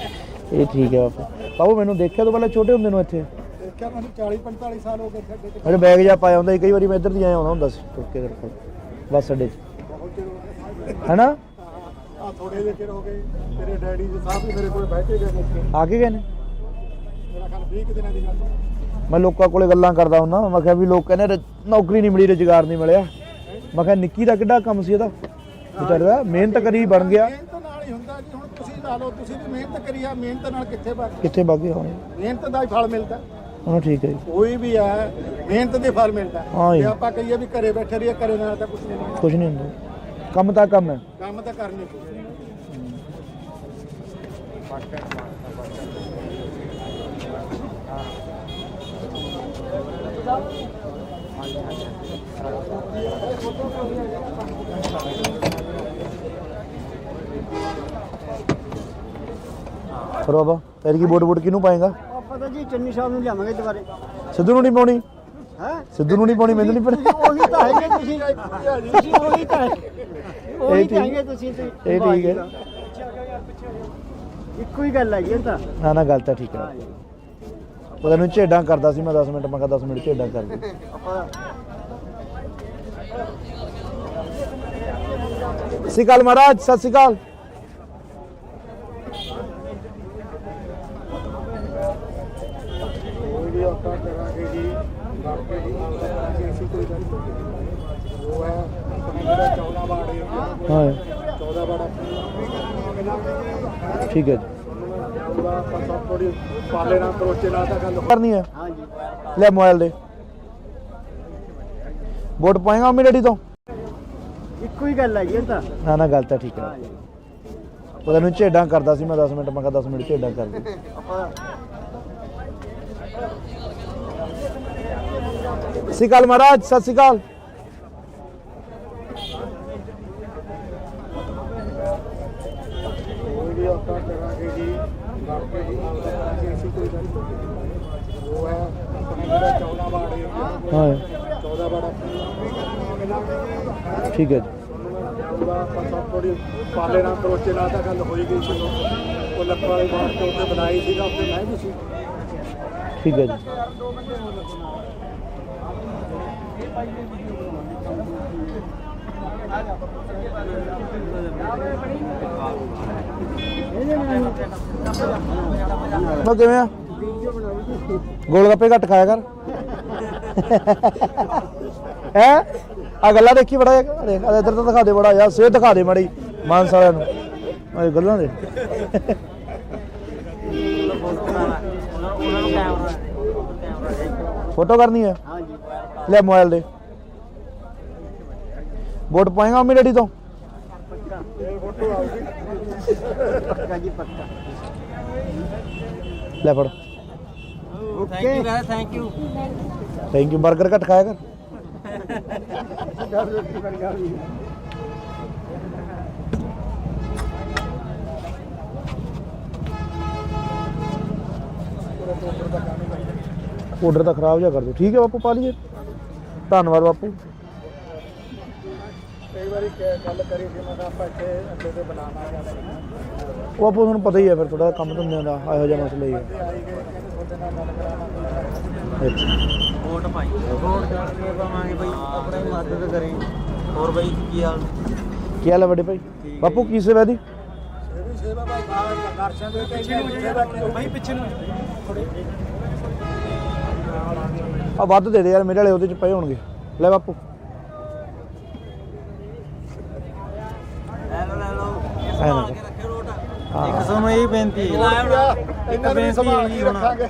ਇਹ ਠੀਕ ਹੈ ਬਾਪੂ। ਬਾਪੂ ਮੈਨੂੰ ਦੇਖਿਆ ਤੋਂ ਪਹਿਲਾਂ ਛੋਟੇ ਹੁੰਦੇ ਨੂੰ ਇੱਥੇ ਦੇਖਿਆ ਮੈਨੂੰ 40-45 ਸਾਲ ਹੋ ਗਏ ਇੱਥੇ ਅੱਡੇ ਤੇ। ਮੇਰੇ ਬੈਗ ਜਾ ਪਾਇਆ ਹੁੰਦਾ ਸੀ, ਕਈ ਵਾਰੀ ਮੈਂ ਇੱਧਰ ਦੀ ਆਇਆ ਆਉਂਦਾ ਹੁੰਦਾ ਸੀ ਤੁਰ ਕੇ ਤੇਰੇ ਕੋਲ ਬੱਸ ਅੱਡੇ 'ਚ, ਬਹੁਤ ਚਿਰ ਹੋ ਗਏ। ਹੈਨਾ? ਆ ਥੋੜੇ ਜਿਹੇ ਚਿਰ ਹੋ ਗਏ, ਤੇਰੇ ਡੈਡੀ ਜੀ ਸਾਹਿਬ ਵੀ ਮੇਰੇ ਕੋਲ ਬੈਠੇ ਗਏ ਨੇ। ਆ ਕੇ ਗਏ ਨੇ? ਮੇਰਾ ਖਿਆਲ 20 ਕੁ ਦਿਨਾਂ ਦੀ ਗੱਲ ਹੈ। ਮੈਂ ਲੋਕਾਂ ਕੋਲੇ ਗੱਲਾਂ ਕਰਦਾ ਹੁੰਦਾ, ਮੈਂ ਕਿਹਾ ਵੀ ਲੋਕ ਕਹਿੰਦੇ ਨੌਕਰੀ ਨਹੀਂ ਮਿਲੀ, ਰੁਜ਼ਗਾਰ ਨਹੀਂ ਮਿਲਿਆ। ਮੈਂ ਕਿਹਾ ਨਿੱਕੀ ਦਾ ਕਿੱਡਾ ਕੰਮ ਸੀ ਇਹਦਾ, ਵਿਚਾਰਾ ਮਿਹਨਤ ਕਰੀ ਬਣ ਗਿਆ। ਮਿਹਨਤ ਨਾਲ ਹੀ ਹੁੰਦਾ ਜੀ। ਹੁਣ ਤੁਸੀਂ ਲਾ ਲਓ, ਤੁਸੀਂ ਵੀ ਮਿਹਨਤ ਕਰੀ ਆ, ਮਿਹਨਤ ਨਾਲ ਕਿੱਥੇ ਵਗ ਕਿੱਥੇ ਬਾਗੇ ਹੋਣੇ? ਮਿਹਨਤ ਦਾ ਹੀ ਫਲ ਮਿਲਦਾ। ਹਾਂ ਠੀਕ ਹੈ ਜੀ, ਕੋਈ ਵੀ ਹੈ ਮਿਹਨਤ ਦੇ ਫਲ ਮਿਲਦਾ। ਹਾਂ ਜੀ। ਜੇ ਆਪਾਂ ਕਹੀਏ ਵੀ ਘਰੇ ਬੈਠੇ ਰਹੀਏ, ਘਰੇ ਨਾਲ ਤਾਂ ਕੁਝ ਨਹੀਂ। ਕੁਝ ਨਹੀਂ ਹੁੰਦਾ, ਕੰਮ ਤਾਂ ਕੰਮ ਹੈ। ਕੰਮ ਤਾਂ ਕਰਨੀ ਪਊ। ਫਿਰ ਬਾਬਾ ਤੇਰੀ ਕੀ ਵੋਟ ਕਿਹਨੂੰ ਪਾਏਗਾ? ਆਪਾਂ ਤਾਂ ਜੀ ਚੰਨੀ ਸਾਹਿਬ ਨੂੰ ਲਿਆਵਾਂਗੇ ਦੁਬਾਰੇ। ਸਿੱਧੂ ਨੂੰ ਨਹੀਂ ਪਾਉਣੀ? ਹੈ ਸਿੱਧੂ ਨੂੰ ਨਹੀਂ ਪਾਉਣੀ, ਮੈਨੂੰ ਨਹੀਂ ਪਤਾ। ਉਹੀ ਤਾਂ ਹੈਗੇ ਤੁਸੀਂ ਉਹੀ ਤਾਂ ਉਹੀ ਤਾਂ ਹੈਗੇ ਤੁਸੀਂ ਤੇ ਇਹ ਠੀਕ ਹੈ। ਇੱਕੋ ਹੀ ਗੱਲ ਹੈਗੀ ਇਹ ਤਾਂ। ਨਾ ਗੱਲ ਤਾਂ ਠੀਕ ਹੈ। ਉਹ ਤੈਨੂੰ ਝੇਡਾਂ ਕਰਦਾ ਸੀ ਮੈਂ 10 ਮਿੰਟ, ਮੈਂ ਕਿਹਾ 10 ਮਿੰਟ ਝੇਡਾਂ ਕਰ ਦੇ। ਆਪਾਂ ਸਤਿ ਸ਼੍ਰੀ ਅਕਾਲ ਮਹਾਰਾਜ, ਸਤਿ ਸ਼੍ਰੀ ਅਕਾਲ। ਕੋਈ ਵੀ ਆਪਾਂ ਕਰਾਂਗੇ ਜੀ, ਕਰਕੇ ਜੀ ਕਰਾਂਗੇ ਅਸੀਂ, ਕੋਈ ਗੱਲ ਨਹੀਂ। ਉਹ ਹੈ ਆਪਣੇ ਜਿਹੜਾ 14 ਵਾਰਡ ਏਰੀਆ, ਹਾਂ 14 ਵਾਰਡ ਠੀਕ ਹੈ ਜੀ। ਜਾਊਗਾ ਆਪਾਂ ਸਭ ਥੋੜੀ ਪਾਲੇ ਨਾਲ ਕਰੋਚੇ ਨਾਲ ਤਾਂ ਗੱਲ ਕਰਨੀ ਹੈ, ਹਾਂਜੀ ਲੈ ਮੋਬਾਈਲ ਦੇ। ਵੋਟ ਪਾਏਗਾ ਮੰਮੀ ਡੈਡੀ ਤੋਂ? ਇੱਕੋ ਹੀ ਗੱਲ ਹੈਗੀ ਇਹ ਤਾਂ। ਨਾ ਗੱਲ ਤਾਂ ਠੀਕ ਹੈ। ਉਹ ਤੈਨੂੰ ਝੇਡਾਂ ਕਰਦਾ ਸੀ ਮੈਂ 10 ਮਿੰਟ, ਮੈਂ ਕਿਹਾ 10 ਮਿੰਟ ਝੇਡਾਂ ਕਰ ਦੇ। ਆਪਾਂ ਸਤਿ ਸ਼੍ਰੀ ਅਕਾਲ ਮਹਾਰਾਜ, ਸਤਿ ਸ਼੍ਰੀ ਅਕਾਲ। ਕੋਈ ਵੀ ਆਪਾਂ ਕਰਾਂਗੇ ਜੀ, ਕਰਕੇ ਜੀ ਕਰਾਂਗੇ ਅਸੀਂ, ਕੋਈ ਗੱਲ ਨਹੀਂ। ਉਹ ਹੈ ਆਪਣੇ ਜਿਹੜਾ 14 ਵਾਰਡ ਏਰੀਆ, ਹਾਂ 14 ਵਾਰਡ ਠੀਕ ਹੈ ਜੀ। ਜਾਊਗਾ ਆਪਾਂ ਸਭ ਥੋੜੀ ਪਾਲੇ ਨਾਲ ਕਰੋਚੇ ਨਾਲ ਤਾਂ ਗੱਲ ਹੋਈ ਗਈ ਸੀ। ਉਹ ਲੱਕੜ ਵਾਲੀ ਬਾਤ ਤੋਂ ਉੱਤੇ ਬਣਾਈ ਸੀਗਾ, ਉੱਤੇ ਮੈਂ ਵੀ ਸੀ। ਠੀਕ ਹੈ ਜੀ। ਉਹ ਕਿਵੇਂ ਆ? ਗੋਲ ਗੱਪੇ ਘੱਟ ਖਾਇਆ ਕਰ। ਹੈ ਆ ਗੱਲਾਂ ਦੇਖੀ ਬੜਾ ਦੇਖ ਇੱਧਰ ਤਾਂ ਦਿਖਾ ਦੇ ਬੜਾ ਯਾਰ, ਸਿਹਤ ਦਿਖਾ ਦੇ ਮਾੜੀ ਮਾਨਸ ਵਾਲਿਆਂ ਨੂੰ ਇਹ ਗੱਲਾਂ ਦੇ। ਫੋਟੋ ਕਰਨੀ ਹੈ, ਹਾਂਜੀ ਲੈ ਮੋਬਾਈਲ ਦੇ। ਵੋਟ ਪਾਏਗਾ ਮੰਮੀ ਡੈਡੀ ਤੋਂ? ਪੱਕਾ ਜੀ ਪੱਕਾ। ਲੈ ਫੜ। Thank you guys, thank you. Thank you. 버ਗਰ ਘੱਟ ਖਾਇਆ ਕਰ। ਆਰਡਰ ਤਾਂ ਖਰਾਬ ਜਿਹਾ ਕਰ ਦਿਓ। ਠੀਕ ਹੈ ਬਾਪੂ, ਪਾ ਲਈਏ। ਧੰਨਵਾਦ ਬਾਪੂ। ਕਈ ਵਾਰੀ ਗੱਲ ਕਰੀ ਸੀ ਮੈਂ ਕਿਹਾ ਆਪਾਂ ਇੱਥੇ ਅੱਗੇ ਤੇ ਬਣਾਵਾਂਗੇ। ਉਹ ਬਾਪੂ ਤੁਹਾਨੂੰ ਪਤਾ ਹੀ ਹੈ ਫਿਰ ਥੋੜਾ ਕੰਮ ਧੰਦਿਆਂ ਦਾ ਇਹੋ ਜਿਹਾ ਮਸਲਾ ਹੀ ਹੈ। ਆਈ ਗਏ ਕਹਿੰਦੇ ਤੁਹਾਡੇ ਨਾਲ ਗੱਲ ਕਰਾਵਾਂਗੇ। ਅੱਛਾ ਵੋਟ ਪਾਈ, ਵੋਟ ਕਰਕੇ ਪਾਵਾਂਗੇ ਬਈ, ਆਪਣੀ ਮਦਦ ਕਰੇ। ਹੋਰ ਬਈ ਕੀ ਹਾਲ? ਕੀ ਹਾਲ ਹੈ ਵੱਡੇ ਭਾਈ? ਬਾਪੂ ਕੀ ਸੇਵਾ ਦੀ? ਇਹ ਵੀ ਸੇਵਾ ਬਾਈ ਦਰਸ਼ਨ ਦੇ ਕੇ ਸੇਵਾ ਕੀ ਬਾਈ ਪਿੱਛੇ ਨੂੰ ਆ ਵੱਧ ਦੇ ਦੇ ਯਾਰ, ਮੇਰੇ ਵਾਲੇ ਉਹਦੇ ਚ ਪਏ ਹੋਣਗੇ। ਲੈ ਬਾਪੂ। ਲੈ ਲਓ ਐਂ ਨਾ ਕੇ ਰੱਖਿਓ ਵੋਟ। ਹਾਂ। ਇੱਕ ਸਾਨੂੰ ਇਹ ਬੇਨਤੀ ਹੈ, ਇਹਨਾਂ ਨੂੰ ਸੰਭਾਲ ਕੇ ਰੱਖਾਂਗੇ।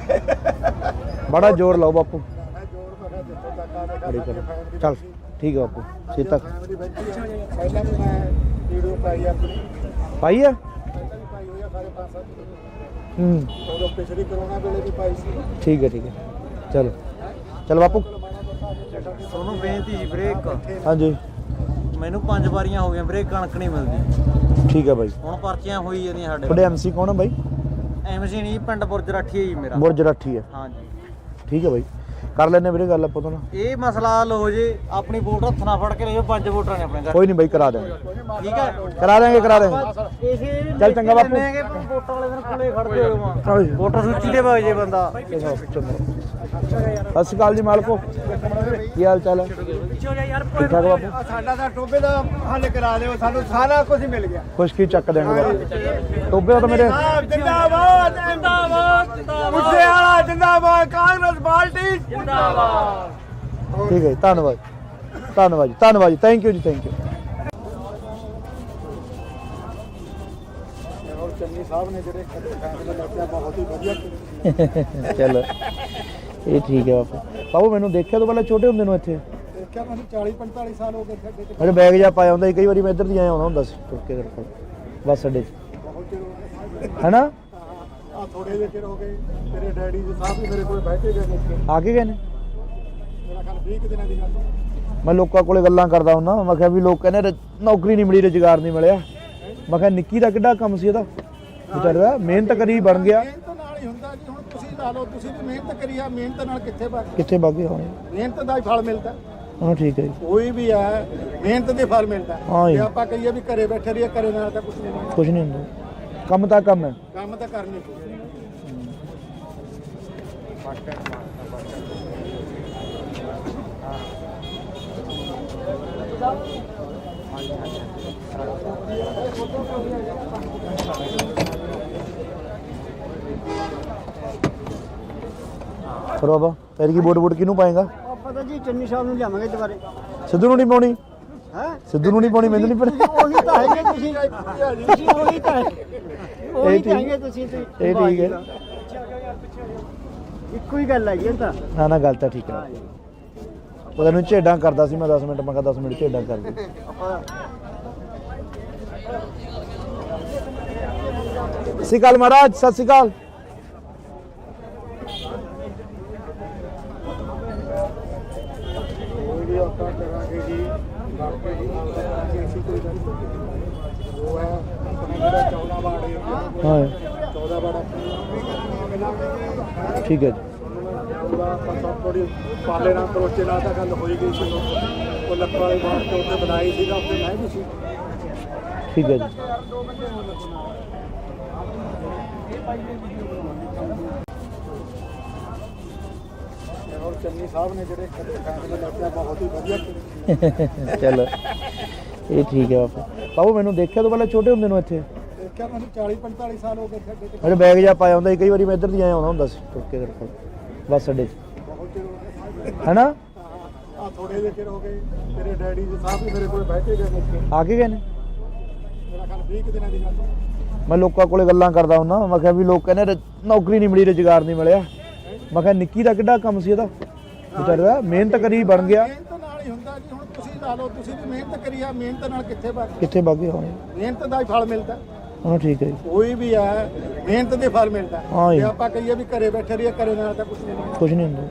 ਬੜਾ ਜ਼ੋਰ ਲਾਓ ਬਾਪੂ। ਮੈਂ ਜੋਰ ਮੈਂ ਕਿਹਾ ਜਿੱਥੋਂ ਤੱਕ ਆ ਬੜੀ ਦੇਖਾ ਕਰੋ। ਚੱਲ ਠੀਕ ਹੈ ਬਾਪੂ, ਛੇਤੀ ਤੱਕ ਫੈਮਿਲੀ ਬੈਠੀ ਆ। ਪਹਿਲਾਂ ਵੀ ਮੈਂ ਵੀਡੀਓ ਪਾਈ ਆਪਣੀ, ਪਾਈ ਹੈ। ਪਹਿਲਾਂ ਵੀ ਪਾਈ ਹੋਈ ਆ ਸਾਰੇ 5-7 ਹੂੰ ਉਦੋਂ ਪਿਛਲੀ ਕਰੋਨਾ ਵੇਲੇ ਵੀ ਪਾਈ ਸੀ। ਠੀਕ ਹੈ, ਠੀਕ ਹੈ। ਚਲੋ ਚਲ ਬਾਪੂ। ਤੁਹਾਨੂੰ ਬੇਨਤੀ ਵੀਰੇ, ਇੱਕ ਹਾਂਜੀ ਮੈਨੂੰ 5 ਵਾਰੀਆਂ ਹੋ ਗਈਆਂ ਵੀਰੇ, ਕਣਕ ਨਹੀਂ ਮਿਲਦੀ। ਠੀਕ ਹੈ ਬਾਈ। ਹੁਣ ਪਰਚੀਆਂ ਹੋਈ ਜਾਂਦੀਆਂ ਸਾਡੇ। ਤੁਹਾਡੇ ਐਮਸੀ ਕੌਣ ਹੈ ਬਾਈ? ਐਮਸੀ ਨਹੀਂ, ਪਿੰਡ ਬੁਰਜ ਰਾਠੀ ਹੈ ਜੀ ਮੇਰਾ। ਬੁਰਜ ਰਾਠੀ ਹੈ। ਹਾਂਜੀ, ਠੀਕ ਹੈ ਬਾਈ, ਕਰ ਲੈਣੇ ਵੀਰੇ ਗੱਲ ਆਪਾਂ ਤੋਂ ਨਾ। ਇਹ ਮਸਲਾ ਹੱਲ ਹੋ ਜੇ। ਆਪਣੀ ਵੋਟ ਹੱਥ ਨਾਲ ਫੜ ਕੇ ਲੈ ਜਾਓ, 5 ਵੋਟਰਾਂ ਨੇ ਆਪਣੇ ਘਰ। ਕੋਈ ਨਹੀਂ ਬਾਈ, ਕਰਾ ਦੇਵਾਂਗੇ। ਠੀਕ ਹੈ, ਕਰਾ ਦੇਵਾਂਗੇ, ਕਰਾ ਦੇਵਾਂਗੇ। ਇਸੇ ਚੱਲ ਚੰਗਾ ਬਾਪੂ। ਵੋਟਾਂ ਵਾਲੇ ਦਿਨ ਕੋਲੇ ਖੜਦੇ ਹੋ ਹਾਂਜੀ। ਵੋਟਰ ਸੂਚੀ ਦੇ ਵਗ ਜੇ ਬੰਦਾ। ਚੰਗਾ। ਸਤਿ ਸ਼੍ਰੀ ਅਕਾਲ ਜੀ ਮਾਲਕੋ, ਕੀ ਹਾਲ ਚਾਲ ਹੈ? ਠੀਕ ਠਾਕ ਬਾਪੂ। ਸਾਡਾ ਤਾਂ ਟੋਬੇ ਦਾ ਹੱਲ ਕਰਾ ਦਿਓ, ਸਾਨੂੰ ਸਾਰਾ ਕੁਝ ਮਿਲ ਗਿਆ। ਖੁਸ਼ਕੀ ਚੱਕ ਦੇਣਗੇ ਬਾਪੂ। ਟੋਬੇ ਦਾ ਤਾਂ ਮੇਰੇ ਜਿੰਦਾਬਾਦ ਜਿੰਦਾਬਾਦ ਮੁੱਸੇ ਵਾਲਾ ਜਿੰਦਾਬਾਦ, ਕਾਂਗਰਸ ਪਾਰਟੀ ਜਿੰਦਾਬਾਦ। ਠੀਕ ਹੈ ਜੀ, ਧੰਨਵਾਦ ਧੰਨਵਾਦ ਜੀ, ਧੰਨਵਾਦ ਜੀ, ਥੈਂਕ ਯੂ ਜੀ, ਥੈਂਕ ਯੂ। ਔਰ ਚੰਨੀ ਸਾਹਿਬ ਨੇ ਜਿਹੜੇ ਫੈਸਲੇ ਲਿਆ ਬਹੁਤ ਹੀ ਵਧੀਆ ਕੀਤੇ। ਚਲੋ ਇਹ ਠੀਕ ਹੈ ਬਾਪੂ। ਬਾਪੂ ਮੈਨੂੰ ਦੇਖਿਆ ਤੋਂ ਪਹਿਲਾਂ ਛੋਟੇ ਹੁੰਦੇ ਨੂੰ ਇੱਥੇ ਦੇਖਿਆ ਮੈਨੂੰ 40-45 ਸਾਲ ਹੋ ਗਏ ਸਾਡੇ ਤੇ। ਮੇਰੇ ਬੈਗ ਜਾ ਪਾਇਆ ਹੁੰਦਾ ਸੀ, ਕਈ ਵਾਰੀ ਮੈਂ ਇੱਧਰ ਦੀ ਆਇਆ ਆਉਂਦਾ ਹੁੰਦਾ ਸੀ ਤੁਰ ਕੇ ਤੇਰੇ ਕੋਲ ਬੱਸ ਅੱਡੇ 'ਚ, ਬਹੁਤ ਚਿਰ ਹੋ ਗਿਆ। ਹੈਨਾ? ਆ ਥੋੜੇ ਜਿਹੇ ਚਿਰ ਹੋ ਗਏ, ਤੇਰੇ ਡੈਡੀ ਜੀ ਸਾਹਿਬ ਵੀ ਮੇਰੇ ਕੋਲ ਬਹਿ ਕੇ ਗਏ ਨੇ। ਆ ਕੇ ਗਏ ਨੇ? ਮੇਰਾ ਖਿਆਲ 20 ਕੁ ਦਿਨਾਂ ਦੀ ਗੱਲ ਹੈ। ਮੈਂ ਲੋਕਾਂ ਕੋਲੇ ਗੱਲਾਂ ਕਰਦਾ ਹੁੰਦਾ, ਮੈਂ ਕਿਹਾ ਵੀ ਲੋਕ ਕਹਿੰਦੇ ਨੌਕਰੀ ਨਹੀਂ ਮਿਲੀ, ਰੁਜ਼ਗਾਰ ਨਹੀਂ ਮਿਲਿਆ। ਮੈਂ ਕਿਹਾ ਨਿੱਕੀ ਦਾ ਕਿੱਡਾ ਕੰਮ ਸੀ ਇਹਦਾ। ਵਿਚਾਰਾ ਮਿਹਨਤ ਕਰੀ ਬਣ ਗਿਆ। ਮਿਹਨਤ ਨਾਲ ਹੀ ਹੁੰਦਾ ਜੀ। ਹੁਣ ਤੁਸੀਂ ਲਾ ਲਓ, ਤੁਸੀਂ ਵੀ ਮਿਹਨਤ ਕਰੀ ਆ, ਮਿਹਨਤ ਨਾਲ ਕਿੱਥੇ ਬਣ, ਕਿੱਥੇ ਬਾਗੇ ਹੋਣੇ। ਮਿਹਨਤ ਦਾ ਹੀ ਫਲ ਮਿਲਦਾ। ਹਾਂ ਠੀਕ ਹੈ ਜੀ। ਕੋਈ ਵੀ ਹੈ ਮਿਹਨਤ ਦੇ ਫਲ ਮਿਲਦਾ। ਹਾਂ ਜੀ। ਜੇ ਆਪਾਂ ਕਹੀਏ ਵੀ ਘਰੇ ਬੈਠੇ ਰਹੀਏ, ਘਰੇ ਨਾਲ ਤਾਂ ਕੁਝ ਨਹੀਂ ਹੁੰਦਾ। ਕੁਝ ਨਹੀਂ ਹੁੰਦਾ, ਕੰਮ ਤਾਂ ਕੰਮ ਹੈ। ਕੰਮ ਤਾਂ ਕਰਨੀ ਪਊ। ਫਿਰ ਬਾਬਾ ਫਿਰ ਕੀ ਵੋਟ ਕਿਹਨੂੰ ਪਾਏਗਾ? ਆਪਾਂ ਤਾਂ ਜੀ ਚੰਨੀ ਸਾਹਿਬ ਨੂੰ ਲਿਆਵਾਂਗੇ ਦੁਬਾਰੇ। ਸਿੱਧੂ ਨੂੰ ਨਹੀਂ ਪਾਉਣੀ? ਹੈ ਸਿੱਧੂ ਨੂੰ ਨਹੀਂ ਪਾਉਣੀ, ਮੈਨੂੰ ਨਹੀਂ ਪਤਾ। ਉਹੀ ਤਾਂ ਹੈਗੇ ਤੁਸੀਂ ਉਹੀ ਤਾਂ ਉਹੀ ਤਾਂ ਹੈਗੇ ਤੁਸੀਂ ਇਹ ਠੀਕ ਹੈ। ਇੱਕੋ ਹੀ ਗੱਲ ਹੈ ਜੀ। ਇਹ ਤਾਂ ਨਾ ਨਾ ਗੱਲ ਤਾਂ ਠੀਕ ਹੈ। ਉਹਦਾ ਨੂੰ ਝੇਡਾਂ ਕਰਦਾ ਸੀ ਮੈਂ 10 ਮਿੰਟ, ਮੈਂ ਕਿਹਾ 10 ਮਿੰਟ ਝੇਡਾਂ ਕਰ ਦੇ। ਆਪਾਂ ਸਤਿ ਸ਼੍ਰੀ ਅਕਾਲ ਮਹਾਰਾਜ, ਸਤਿ ਸ਼੍ਰੀ ਅਕਾਲ। ਵੀ ਆਪਾਂ ਕਰਾਂਗੇ ਜੀ, ਬਾਕੀ ਜੀ ਕਰਾਂਗੇ ਅਸੀਂ ਕੋਈ ਗੱਲ ਨਹੀਂ। ਉਹ ਹੈ ਆਪਣਾ ਜਿਹੜਾ 14 ਵਾਰਡ ਏਰੀਆ, ਹਾਂ 14 ਵਾਰਡ ਠੀਕ ਹੈ ਜੀ। ਉਹਦਾ ਆਪਾਂ ਸਭ ਥੋੜੀ ਪਾਲੇ ਨਾਲ ਕਰੋਚੇ ਨਾਲ ਤਾਂ ਗੱਲ ਹੋਈ ਗਈ ਸੀ। ਉਹ ਲੱਕੜ ਵਾਲੇ ਬਾਹਰ ਤੋਂ ਉੱਤੇ ਬਣਾਈ ਸੀਗਾ, ਉੱਤੇ ਮੈਂ ਵੀ ਸੀ। ਠੀਕ ਹੈ ਜੀ। ਔਰ ਚੰਨੀ ਸਾਹਿਬ ਨੇ ਜਿਹੜੇ ਫੈਸਲੇ ਲੱਗੇ ਬਹੁਤ ਹੀ ਵਧੀਆ ਕੀਤੇ। ਚਲੋ ਇਹ ਠੀਕ ਹੈ ਬਾਪੂ। ਬਾਬੂ ਮੈਨੂੰ ਦੇਖਿਆ ਤੋਂ ਪਹਿਲਾਂ ਛੋਟੇ ਹੁੰਦੇ ਨੂੰ ਇੱਥੇ ਦੇਖਿਆ ਮੈਨੂੰ 40-45 ਸਾਲ ਹੋ ਗਏ ਖੇਡੇ ਤੇ। ਮੇਰੇ ਬੈਗ ਜਾ ਪਾਇਆ ਹੁੰਦਾ ਸੀ, ਕਈ ਵਾਰੀ ਮੈਂ ਇੱਧਰ ਦੀ ਆਇਆ ਆਉਂਦਾ ਹੁੰਦਾ ਸੀ ਤੁਰ ਕੇ ਤੇਰੇ ਕੋਲ ਬੱਸ ਅੱਡੇ 'ਚ, ਬਹੁਤ ਚਿਰ ਹੋ ਗਿਆ। ਹੈਨਾ? ਆ ਥੋੜੇ ਜਿਹੇ ਚਿਰ ਹੋ ਗਏ। ਤੇਰੇ ਡੈਡੀ ਜੀ ਸਾਹਿਬ ਵੀ ਮੇਰੇ ਕੋਲ ਬੈਠੇ ਗਏ ਨੇ। ਆ ਕੇ ਗਏ ਨੇ? ਮੇਰਾ ਖਿਆਲ 20 ਕੁ ਦਿਨਾਂ ਦੀ ਗੱਲ ਹੈ। ਮੈਂ ਲੋਕਾਂ ਕੋਲੇ ਗੱਲਾਂ ਕਰਦਾ ਹੁੰਦਾ, ਮੈਂ ਕਿਹਾ ਵੀ ਲੋਕ ਕਹਿੰਦੇ ਨੌਕਰੀ ਨਹੀਂ ਮਿਲੀ, ਰੁਜ਼ਗਾਰ ਨਹੀਂ ਮਿਲਿਆ। ਮੈਂ ਕਿਹਾ ਨਿੱਕੀ ਦਾ ਕਿੱਡਾ ਕੰਮ ਸੀ ਇਹਦਾ, ਵਿਚਾਰਾ ਮਿਹਨਤ ਕਰੀ ਬਣ ਗਿਆ। ਮਿਹਨਤ ਨਾਲ ਹੀ ਹੁੰਦਾ ਜੀ। ਹੁਣ ਤੁਸੀਂ ਲਾ ਲਓ, ਤੁਸੀਂ ਵੀ ਮਿਹਨਤ ਕਰੀ ਆ, ਮਿਹਨਤ ਨਾਲ ਕਿੱਥੇ ਬਣ, ਕਿੱਥੇ ਬਾਗੇ ਹੋਣੇ। ਮਿਹਨਤ ਦਾ ਹੀ ਫਲ ਮਿਲਦਾ। ਹਾਂ ਠੀਕ ਹੈ ਜੀ। ਕੋਈ ਵੀ ਹੈ ਮਿਹਨਤ ਦੇ ਫਲ ਮਿਲਦਾ। ਹਾਂ ਜੀ। ਜੇ ਆਪਾਂ ਕਹੀਏ ਵੀ ਘਰੇ ਬੈਠੇ ਰਹੀਏ, ਘਰੇ ਨਾਲ ਤਾਂ ਕੁਝ ਨਹੀਂ ਹੁੰਦਾ। ਕੁਝ ਨਹੀਂ ਹੁੰਦਾ,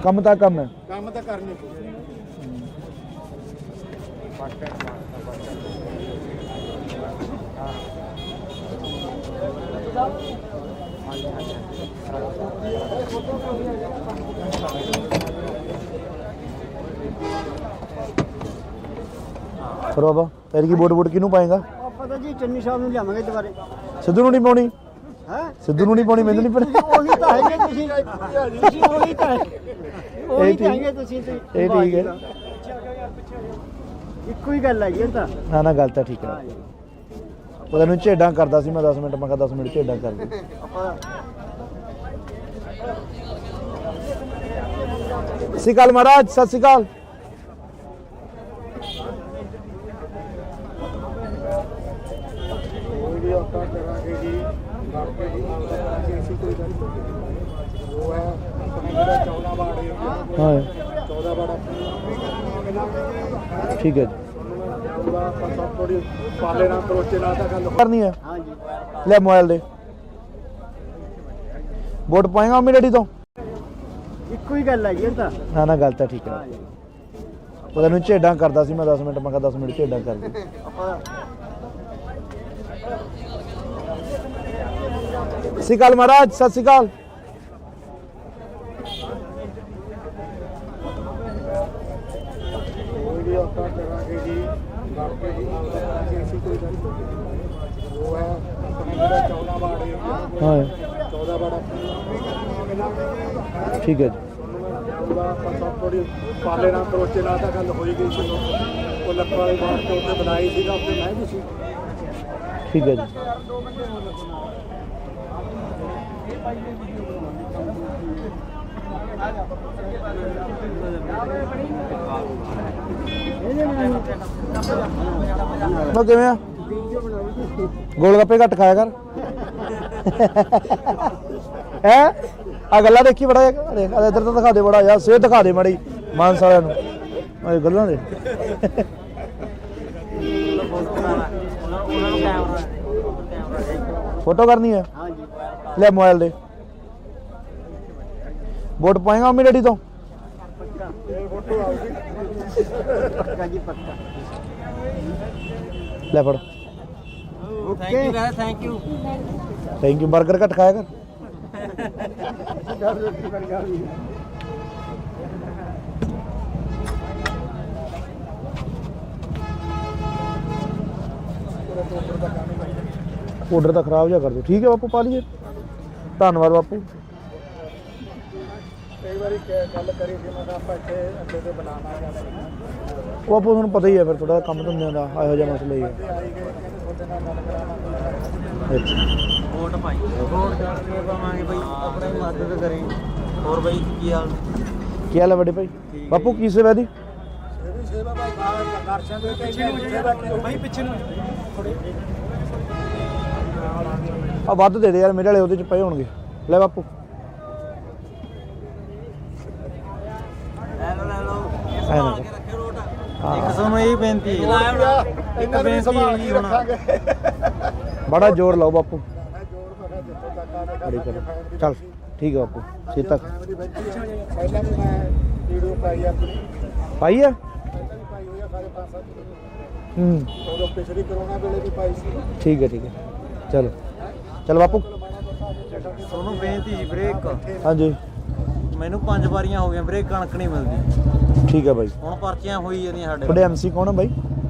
ਕੰਮ ਤਾਂ ਕੰਮ ਹੈ। ਕੰਮ ਤਾਂ ਕਰਨੀ ਪਊ। ਫਿਰ ਬਾਬਾ ਫਿਰ ਕੀ ਵੋਟ ਕਿਹਨੂੰ ਪਾਏਗਾ? ਆਪਾਂ ਤਾਂ ਜੀ ਚੰਨੀ ਸਾਹਿਬ ਨੂੰ ਲਿਆਵਾਂਗੇ ਦੁਬਾਰੇ। ਸਿੱਧੂ ਨੂੰ ਨਹੀਂ ਪਾਉਣੀ? ਹੈ ਸਿੱਧੂ ਨੂੰ ਨਹੀਂ ਪਾਉਣੀ, ਮੈਨੂੰ ਨਹੀਂ ਪਤਾ। ਉਹੀ ਤਾਂ ਹੈਗੇ ਤੁਸੀਂ ਉਹੀ ਤਾਂ ਉਹੀ ਤਾਂ ਹੈਗੇ ਤੁਸੀਂ ਇਹ ਠੀਕ ਹੈ। ਇੱਕੋ ਹੀ ਗੱਲ ਹੈ ਜੀ। ਇਹ ਤਾਂ ਨਾ ਨਾ ਗੱਲ ਤਾਂ ਠੀਕ ਹੈ। ਉਹਦਾ ਨੂੰ ਝੇਡਾਂ ਕਰਦਾ ਸੀ ਮੈਂ 10 ਮਿੰਟ, ਮੈਂ ਕਿਹਾ 10 ਮਿੰਟ ਝੇਡਾਂ ਕਰ ਦੇ। ਆਪਾਂ ਸਤਿ ਸ਼੍ਰੀ ਅਕਾਲ ਮਹਾਰਾਜ, ਸਤਿ ਸ਼੍ਰੀ ਅਕਾਲ। ਕੋਈ ਵੀ ਆਪਾਂ ਕਰਾਂਗੇ ਜੀ, ਬਾਕੀ ਜੀ ਕਰਾਂਗੇ ਅਸੀਂ ਕੋਈ ਗੱਲ ਨਹੀਂ। ਉਹ ਹੈ ਆਪਣਾ ਜਿਹੜਾ 14 ਵਾਰਡ ਏਰੀਆ, ਹਾਂ 14 ਵਾਰਡ ਠੀਕ ਹੈ ਜੀ। ਉਹਦਾ ਆਪਾਂ ਸਭ ਥੋੜੀ ਪਾਲੇ ਨਾਲ ਕਰੋਚੇ ਨਾਲ ਤਾਂ ਗੱਲ ਹੋਈ। ਕਰਨੀ ਹੈ? ਹਾਂ ਜੀ। ਲੈ ਮੋਬਾਈਲ ਦੇ ਵੋਟ ਪਾਏਗਾ ਮੰਮੀ ਡੈਡੀ ਤੋਂ? ਇੱਕੋ ਹੀ ਗੱਲ ਹੈ ਜੀ। ਇਹ ਤਾਂ ਨਾ ਨਾ ਗੱਲ ਤਾਂ ਠੀਕ ਹੈ। ਉਹਦਾ ਨੂੰ ਝੇਡਾਂ ਕਰਦਾ ਸੀ ਮੈਂ 10 ਮਿੰਟ, ਮੈਂ ਕਿਹਾ 10 ਮਿੰਟ ਝੇਡਾਂ ਕਰ ਦੇ। ਆਪਾਂ ਸਤਿ ਸ਼੍ਰੀ ਅਕਾਲ ਮਹਾਰਾਜ, ਸਤਿ ਸ਼੍ਰੀ ਅਕਾਲ। ਕੋਈ ਵੀ ਆਪਾਂ ਕਰਾਂਗੇ ਜੀ, ਬਾਕੀ ਜੀ ਕਰਾਂਗੇ ਅਸੀਂ ਕੋਈ ਗੱਲ ਨਹੀਂ। ਉਹ ਹੈ ਆਪਣਾ ਜਿਹੜਾ 14 ਵਾਰਡ ਏਰੀਆ, ਹਾਂ 14 ਵਾਰਡ ਠੀਕ ਹੈ ਜੀ। ਉਹਦਾ ਆਪਾਂ ਸਭ ਥੋੜੀ ਪਾਲੇ ਨਾਲ ਕਰੋਚੇ ਨਾਲ ਤਾਂ ਗੱਲ ਹੋਈ ਗਈ ਸੀ। ਉਹ ਲੱਕੜ ਵਾਲੇ ਬਾਹਰ ਤੋਂ ਉੱਤੇ ਬਣਾਈ ਸੀਗਾ, ਉੱਤੇ ਮੈਂ ਵੀ ਸੀ। ਠੀਕ ਹੈ ਜੀ। ਉਹ ਕਿਵੇਂ ਆ? ਗੋਲ ਗੱਪੇ ਘੱਟ ਖਾਇਆ ਕਰ। ਹੈ ਆ ਗੱਲਾਂ ਦੇਖੀ ਬੜਾ ਦੇਖ ਇੱਧਰ ਤਾਂ ਦਿਖਾ ਦੇ ਬੜਾ ਯਾਰ, ਸਿਹਤ ਦਿਖਾ ਦੇ ਮਾੜੀ ਮਾਨਸ ਵਾਲਿਆਂ ਨੂੰ ਇਹ ਗੱਲਾਂ ਦੇ। ਫੋਟੋ ਕਰਨੀ ਹੈ? ਹਾਂ ਜੀ। ਲੈ ਮੋਬਾਈਲ ਦੇ ਵੋਟ ਪਾਏਗਾ ਮੰਮੀ ਡੈਡੀ ਤੋਂ? ਪੱਕਾ ਜੀ ਪੱਕਾ। ਲੈ ਫੜ thank you guys thank you thank you 버ਗਰ ਘੱਟ ਖਾਇਆ ਕਰ ਆਰਡਰ ਤਾਂ ਖਰਾਬ ਜਿਹਾ ਕਰ ਦਿਓ ਠੀਕ ਹੈ ਬਾਪੂ ਪਾ ਲਈਏ ਧੰਨਵਾਦ ਬਾਪੂ ਕਈ ਵਾਰੀ ਗੱਲ ਕਰੀ ਸੀ ਮੈਂ ਕਿਹਾ ਆਪਾਂ ਇੱਥੇ ਅੱਡੇ ਤੇ ਬਣਾਉਣਾ ਜਾਂਦਾ ਉਹ ਬਾਪੂ ਤੁਹਾਨੂੰ ਪਤਾ ਹੀ ਹੈ ਫਿਰ ਥੋੜਾ ਕੰਮ ਧੰਦਿਆਂ ਦਾ ਇਹੋ ਜਿਹਾ ਮਸਲਾ ਹੀ ਹੈ ਆਈ ਗਏ ਕਹਿੰਦੇ ਤੁਹਾਡੇ ਨਾਲ ਗੱਲ ਕਰਾਉਣਾ ਅੱਛਾ ਵੋਟ ਪਾਈ ਵੋਟ ਕਰਕੇ ਪਾਵਾਂਗੇ ਬਈ ਆਪਣੀ ਮਦਦ ਕਰੀ ਹੋਰ ਬਈ ਕੀ ਹਾਲ ਕੀ ਹਾਲ ਹੈ ਵੱਡੇ ਭਾਈ ਬਾਪੂ ਕੀ ਸੇਵਾ ਦੀ ਇਹ ਵੀ ਸੇਵਾ ਭਾਈ ਦਰਸ਼ਨ ਦੇ ਕੇ ਸੇਵਾ ਕੀ ਭਾਈ ਪਿੱਛੇ ਨੂੰ ਆ ਵੱਧ ਦੇ ਦੇ ਯਾਰ ਮੇਰੇ ਵਾਲੇ ਉਹਦੇ ਚ ਪਏ ਹੋਣਗੇ ਲੈ ਬਾਪੂ ਲੈ ਲਓ ਐ ਨਾ ਰੱਖਿਓ ਰੋਟ ਹਾਂ ਇੱਕ ਤੁਹਾਨੂੰ ਇਹ ਬੇਨਤੀ ਇਹਨਾਂ ਨੂੰ ਸੰਭਾਲ ਕੇ ਰੱਖਾਂਗੇ ਬੜਾ ਜ਼ੋਰ ਲਾਓ ਬਾਪੂ ਮੈਂ ਜੋਰ ਮੈਂ ਜਿੱਥੇ ਤੱਕ ਆਨੇ ਬੜੀ ਕਰ ਚੱਲ ਠੀਕ ਹੈ ਬਾਪੂ ਛੇਤੀ ਤੱਕ ਪਹਿਲਾਂ ਵੀ ਮੈਂ ਵੀਡੀਓ ਪਾਈ ਆਪਣੀ ਪਾਈ ਆ ਪਾਈ ਹੋਈ ਆ ਸਾਰੇ 5-7 ਹੂੰ ਉਦੋਂ ਪਿਛਲੀ ਕਰੋਨਾ ਵੇਲੇ ਵੀ ਪਾਈ ਸੀ ਠੀਕ ਹੈ ਚਲੋ ਚਲ ਬਾਪੂ ਤੁਹਾਨੂੰ ਬੇਨਤੀ ਜੀ ਬ੍ਰੇਕ ਹਾਂਜੀ ਮੈਨੂੰ 5 ਵਾਰੀਆਂ ਹੋ ਗਈਆਂ ਬ੍ਰੇਕ ਕਣਕ ਨਹੀਂ ਮਿਲਦੀ ਠੀਕ ਹੈ ਬਾਈ ਹੁਣ ਪਰਚੀਆਂ ਹੋਈ ਜਾਂਦੀਆਂ ਸਾਡੇ ਤੁਹਾਡੇ ਐਮਸੀ ਕੌਣ ਹੈ ਬਾਈ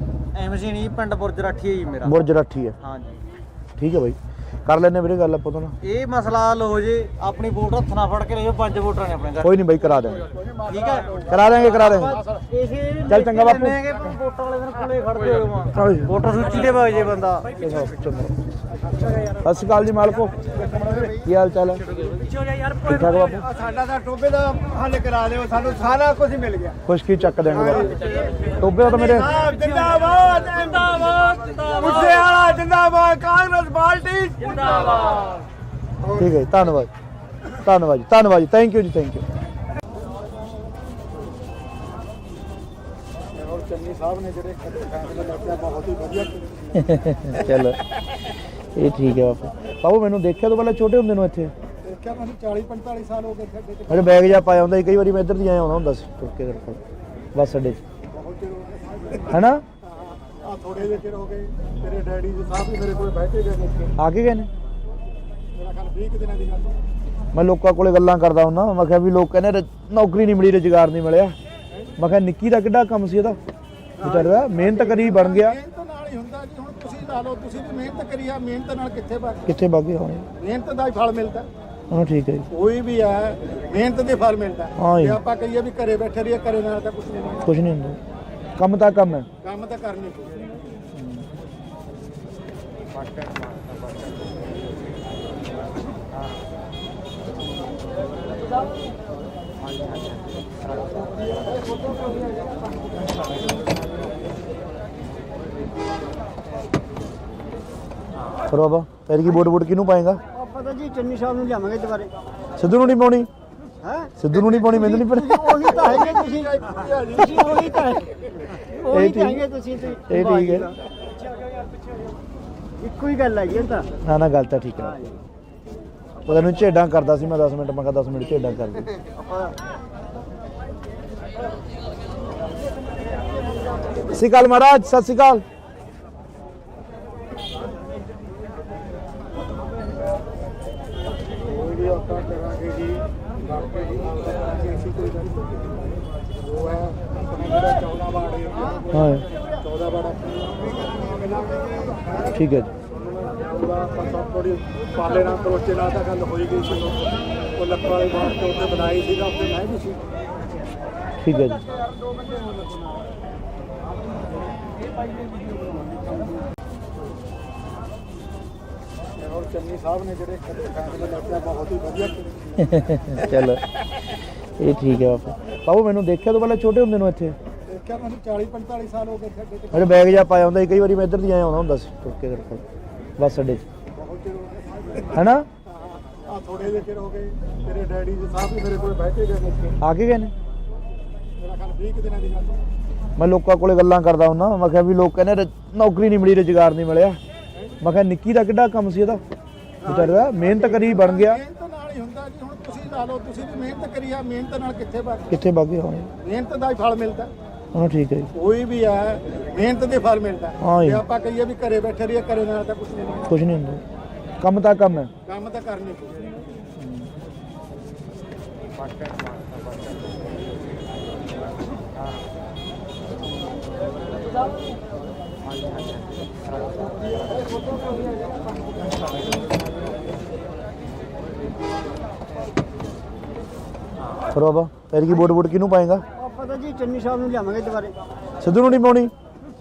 ਐਮਸੀ ਨਹੀਂ ਪਿੰਡ ਬੁਰਜ ਰਾਠੀ ਹੈ ਜੀ ਮੇਰਾ ਬੁਰਜ ਰਾਠੀ ਹੈ ਹਾਂਜੀ ਠੀਕ ਹੈ ਬਾਈ ਕਰ ਲੈਣੇ ਵੀਰੇ ਗੱਲ ਆਪਾਂ ਤੋਂ ਨਾ ਇਹ ਮਸਲਾ ਹੱਲ ਹੋ ਜੇ ਆਪਣੀ ਵੋਟ ਹੱਥ ਨਾਲ ਫੜ ਕੇ ਲੈ ਜਾਓ 5 ਵੋਟਰਾਂ ਨੇ ਆਪਣੇ ਘਰ ਕੋਈ ਨਹੀਂ ਬਾਈ ਕਰਾ ਦੇਵਾਂਗੇ ਠੀਕ ਹੈ ਕਰਾ ਦੇਵਾਂਗੇ ਇਸੇ ਚੱਲ ਚੰਗਾ ਬਾਪੂ। ਵੋਟਾਂ ਵਾਲੇ ਦਿਨ ਕੋਲੇ ਖੜਦੇ ਹੋ ਹਾਂਜੀ। ਵੋਟਰ ਸੂਚੀ ਤੇ ਵਗ ਜੇ ਬੰਦਾ ਸਤਿ ਸ਼੍ਰੀ ਅਕਾਲ ਜੀ ਮਾਲਕੋ ਕੀ ਹਾਲ ਚਾਲ ਹੈ ਠੀਕ ਠਾਕ ਬਾਪੂ ਸਾਡਾ ਤਾਂ ਟੋਬੇ ਦਾ ਹੱਲ ਕਰਾ ਦਿਓ ਸਾਨੂੰ ਸਾਰਾ ਕੁਝ ਮਿਲ ਗਿਆ ਖੁਸ਼ਕੀ ਚੱਕ ਦੇਣਗੇ ਬਾਪੂ ਟੋਬੇ ਦਾ ਤਾਂ ਮੇਰੇ ਜਿੰਦਾਬਾਦ ਜਿੰਦਾਬਾਦ ਮੁੱਸੇ ਵਾਲਾ ਜਿੰਦਾਬਾਦ ਕਾਂਗਰਸ ਪਾਰਟੀ ਜਿੰਦਾਬਾਦ ਠੀਕ ਹੈ ਜੀ ਧੰਨਵਾਦ ਧੰਨਵਾਦ ਜੀ ਥੈਂਕ ਯੂ ਜੀ ਥੈਂਕ ਯੂ ਔਰ ਚੰਨੀ ਸਾਹਿਬ ਨੇ ਜਿਹੜੇ ਫੈਸਲੇ ਲਿਆ ਬਹੁਤ ਹੀ ਵਧੀਆ ਚਲੋ ਇਹ ਠੀਕ ਹੈ ਬਾਪੂ ਮੈਨੂੰ ਦੇਖਿਆ ਤੋਂ ਪਹਿਲਾਂ ਛੋਟੇ ਹੁੰਦੇ ਨੂੰ ਇੱਥੇ ਦੇਖਿਆ ਮੈਨੂੰ 40-45 ਸਾਲ ਹੋ ਗਏ ਖੱਡੇ ਤੇ ਮੇਰੇ ਬੈਗ ਜਾ ਪਾਇਆ ਹੁੰਦਾ ਸੀ ਕਈ ਵਾਰੀ ਮੈਂ ਇੱਧਰ ਦੀ ਆਇਆ ਹੁੰਦਾ ਸੀ ਤੁਰ ਕੇ ਕਰਕੇ ਬੱਸ ਅੱਡੇ 'ਚ ਬਹੁਤ ਚਿਰ ਹੋ ਗਏ ਹੈਨਾ ਆ ਥੋੜੇ ਜਿਹੇ ਚਿਰ ਹੋ ਗਏ ਤੇਰੇ ਡੈਡੀ ਜੀ ਸਾਹਿਬ ਵੀ ਮੇਰੇ ਕੋਲ ਬੈਠੇ ਗਏ ਨੇ ਆ ਕੇ ਗਏ ਨੇ ਮੇਰਾ ਖਿਆਲ 20 ਦਿਨਾਂ ਦੀ ਗੱਲ ਮੈਂ ਲੋਕਾਂ ਕੋਲੇ ਗੱਲਾਂ ਕਰਦਾ ਹੁੰਦਾ ਮੈਂ ਕਿਹਾ ਵੀ ਲੋਕ ਕਹਿੰਦੇ ਨੌਕਰੀ ਨਹੀਂ ਮਿਲੀ ਰੁਜ਼ਗਾਰ ਨਹੀਂ ਮਿਲਿਆ ਮੈਂ ਕਿਹਾ ਨਿੱਕੀ ਦਾ ਕਿੱਡਾ ਕੰਮ ਸੀ ਇਹਦਾ ਵਿਚਾਰੇ ਦਾ ਮਿਹਨਤ ਕਰੀ ਬਣ ਗਿਆ ਮਿਹਨਤ ਨਾਲ ਹੀ ਹੁੰਦਾ ਜੀ ਹੁਣ ਤੁਸੀਂ ਲਾ ਲਓ ਤੁਸੀਂ ਵੀ ਮਿਹਨਤ ਕਰੀ ਆ ਮਿਹਨਤ ਨਾਲ ਕਿੱਥੇ ਬਾਕੀ ਕਿੱਥੇ ਬਾਗੇ ਹੋਣੇ ਮਿਹਨਤ ਦਾ ਹੀ ਫਲ ਮਿਲਦਾ ਹਾਂ ਠੀਕ ਹੈ ਜੀ ਕੋਈ ਵੀ ਹੈ ਮਿਹਨਤ ਦੇ ਫਲ ਮਿਲਦਾ ਹਾਂ ਜੀ। ਜੇ ਆਪਾਂ ਕਹੀਏ ਵੀ ਘਰੇ ਬੈਠੇ ਰਹੀਏ ਘਰੇ ਨਾਲ ਤਾਂ ਕੁਝ ਨਹੀਂ ਹੁੰਦਾ। ਕੁਝ ਨਹੀਂ ਹੁੰਦਾ ਕੰਮ ਤਾਂ ਕੰਮ ਹੈ ਕੰਮ ਤਾਂ ਕਰਨੀ ਪਊ ਫਿਰ ਬਾਬਾ ਫਿਰ ਕੀ ਵੋਟ ਕਿਹਨੂੰ ਪਾਏਗਾ ਆਪਾਂ ਤਾਂ ਜੀ ਚੰਨੀ ਸਾਹਿਬ ਨੂੰ ਲਿਆਵਾਂਗੇ ਦੁਬਾਰੇ ਸਿੱਧੂ ਨੂੰ ਨਹੀਂ ਪਾਉਣੀ ਹੈ ਸਿੱਧੂ ਨੂੰ ਨਹੀਂ ਪਾਉਣੀ ਮੈਨੂੰ ਨਹੀਂ ਪਤਾ ਉਹੀ ਤਾਂ ਹੈਗੇ ਤੁਸੀਂ ਉਹੀ ਤਾਂ ਉਹੀ ਤਾਂ ਹੈਗੇ ਤੁਸੀਂ ਇਹ ਠੀਕ ਹੈ ਇੱਕੋ ਹੀ ਗੱਲ ਹੈ ਜੀ ਇਹ ਤਾਂ ਨਾ ਗੱਲ ਤਾਂ ਠੀਕ ਹੈ ਉਹਦਾ ਨੂੰ ਝੇਡਾਂ ਕਰਦਾ ਸੀ ਮੈਂ 10 ਮਿੰਟ ਮੈਂ ਕਿਹਾ 10 ਮਿੰਟ ਝੇਡਾਂ ਕਰ ਦੇ ਸਤਿ ਸ਼੍ਰੀ ਅਕਾਲ ਮਹਾਰਾਜ ਸਤਿ ਸ਼੍ਰੀ ਅਕਾਲ ਕੋਈ ਵੀ ਆਪਾਂ ਕਰਾਂਗੇ ਜੀ ਡਾਕਟਰ ਜੀ ਨਾਲ ਕਰਾਂਗੇ ਅਸੀਂ ਕੋਈ ਗੱਲ ਨਹੀਂ ਉਹ ਹੈ ਆਪਣਾ ਜਿਹੜਾ 14 ਵਾਰਡ ਹੈ ਹਾਂ 14 ਵਾਰਡ ਠੀਕ ਹੈ ਜੀ ਉਹਦਾ ਆਪਾਂ ਸਭ ਥੋੜੀ ਪਾਲੇ ਨਾਲ ਕਰੋਚੇ ਨਾਲ ਤਾਂ ਗੱਲ ਹੋਈ ਗਈ ਸੀ ਉਹ ਲੱਖਾਂ ਵਾਲੀ ਬਾਤ ਤੋਂ ਉੱਤੇ ਬਣਾਈ ਸੀਗਾ ਉੱਤੇ ਮੈਂ ਵੀ ਸੀ ਠੀਕ ਹੈ ਜੀ ਔਰ ਚੰਨੀ ਸਾਹਿਬ ਨੇ ਜਿਹੜੇ ਫੈਸਲੇ ਲਿਆ ਬਹੁਤ ਹੀ ਵਧੀਆ ਚਲੋ ਇਹ ਠੀਕ ਹੈ ਬਾਪੂ ਮੈਨੂੰ ਦੇਖਿਆ ਤੋਂ ਪਹਿਲਾਂ ਛੋਟੇ ਹੁੰਦੇ ਨੂੰ ਇੱਥੇ ਦੇਖਿਆ ਮੈਨੂੰ 40-45 ਸਾਲ ਹੋ ਗਏ ਖੱਡੇ ਤੇ ਮੇਰੇ ਬੈਗ ਜਾ ਪਾਇਆ ਹੁੰਦਾ ਸੀ ਕਈ ਵਾਰੀ ਮੈਂ ਇੱਧਰ ਦੀ ਆਇਆ ਹੁੰਦਾ ਸੀ ਤੁਰ ਕੇ ਕਰਕੇ ਬੱਸ ਅੱਡੇ 'ਚ ਬਹੁਤ ਚਿਰ ਹੋ ਗਏ ਹੈਨਾ ਆ ਥੋੜੇ ਜਿਹੇ ਚਿਰ ਹੋ ਗਏ ਤੇਰੇ ਡੈਡੀ ਜੀ ਸਾਹਿਬ ਵੀ ਮੇਰੇ ਕੋਲ ਬੈਠੇ ਗਏ ਨੇ ਆ ਕੇ ਗਏ ਨੇ ਮੇਰਾ ਖਿਆਲ 20 ਦਿਨਾਂ ਦੀ ਗੱਲ ਮੈਂ ਲੋਕਾਂ ਕੋਲੇ ਗੱਲਾਂ ਕਰਦਾ ਹੁੰਦਾ ਮੈਂ ਕਿਹਾ ਵੀ ਲੋਕ ਕਹਿੰਦੇ ਨੌਕਰੀ ਨਹੀਂ ਮਿਲੀ ਰੁਜ਼ਗਾਰ ਨਹੀਂ ਮਿਲਿਆ ਮੈਂ ਕਿਹਾ ਨਿੱਕੀ ਦਾ ਕਿੱਡਾ ਕੰਮ ਸੀ ਇਹਦਾ ਵਿਚਾਰੇ ਦਾ ਮਿਹਨਤ ਕਰੀ ਬਣ ਗਿਆ ਮਿਹਨਤ ਨਾਲ ਹੀ ਹੁੰਦਾ ਜੀ ਹੁਣ ਤੁਸੀਂ ਲਾ ਲਓ ਤੁਸੀਂ ਵੀ ਮਿਹਨਤ ਕਰੀ ਆ ਮਿਹਨਤ ਨਾਲ ਕਿੱਥੇ ਬਾਕੀ ਕਿੱਥੇ ਬਾਗੇ ਹੋਣੇ ਮਿਹਨਤ ਦਾ ਹੀ ਫਲ ਮਿਲਦਾ ਹਾਂ ਠੀਕ ਹੈ ਜੀ। ਕੋਈ ਵੀ ਹੈ ਮਿਹਨਤ ਦੇ ਫਲ ਮਿਲਦਾ ਹਾਂ ਜੀ। ਜੇ ਆਪਾਂ ਕਹੀਏ ਵੀ ਘਰੇ ਬੈਠੇ ਰਹੀਏ ਘਰੇ ਨਾਲ ਤਾਂ ਕੁਝ ਨਹੀਂ ਹੋਣਾ। ਕੁਝ ਨਹੀਂ ਹੁੰਦਾ, ਕੰਮ ਤਾਂ ਕੰਮ ਹੈ। ਕੰਮ ਤਾਂ ਕਰਨੀ ਪਊ। ਫਿਰ ਬਾਬਾ ਫਿਰ ਕੀ ਵੋਟ ਕਿਹਨੂੰ ਪਾਏਗਾ? ਆਪਾਂ ਤਾਂ ਜੀ ਚੰਨੀ ਸਾਹਿਬ ਨੂੰ ਲਿਆਵਾਂਗੇ ਦੁਬਾਰੇ। ਸਿੱਧੂ ਨੂੰ ਨਹੀਂ ਪਾਉਣੀ?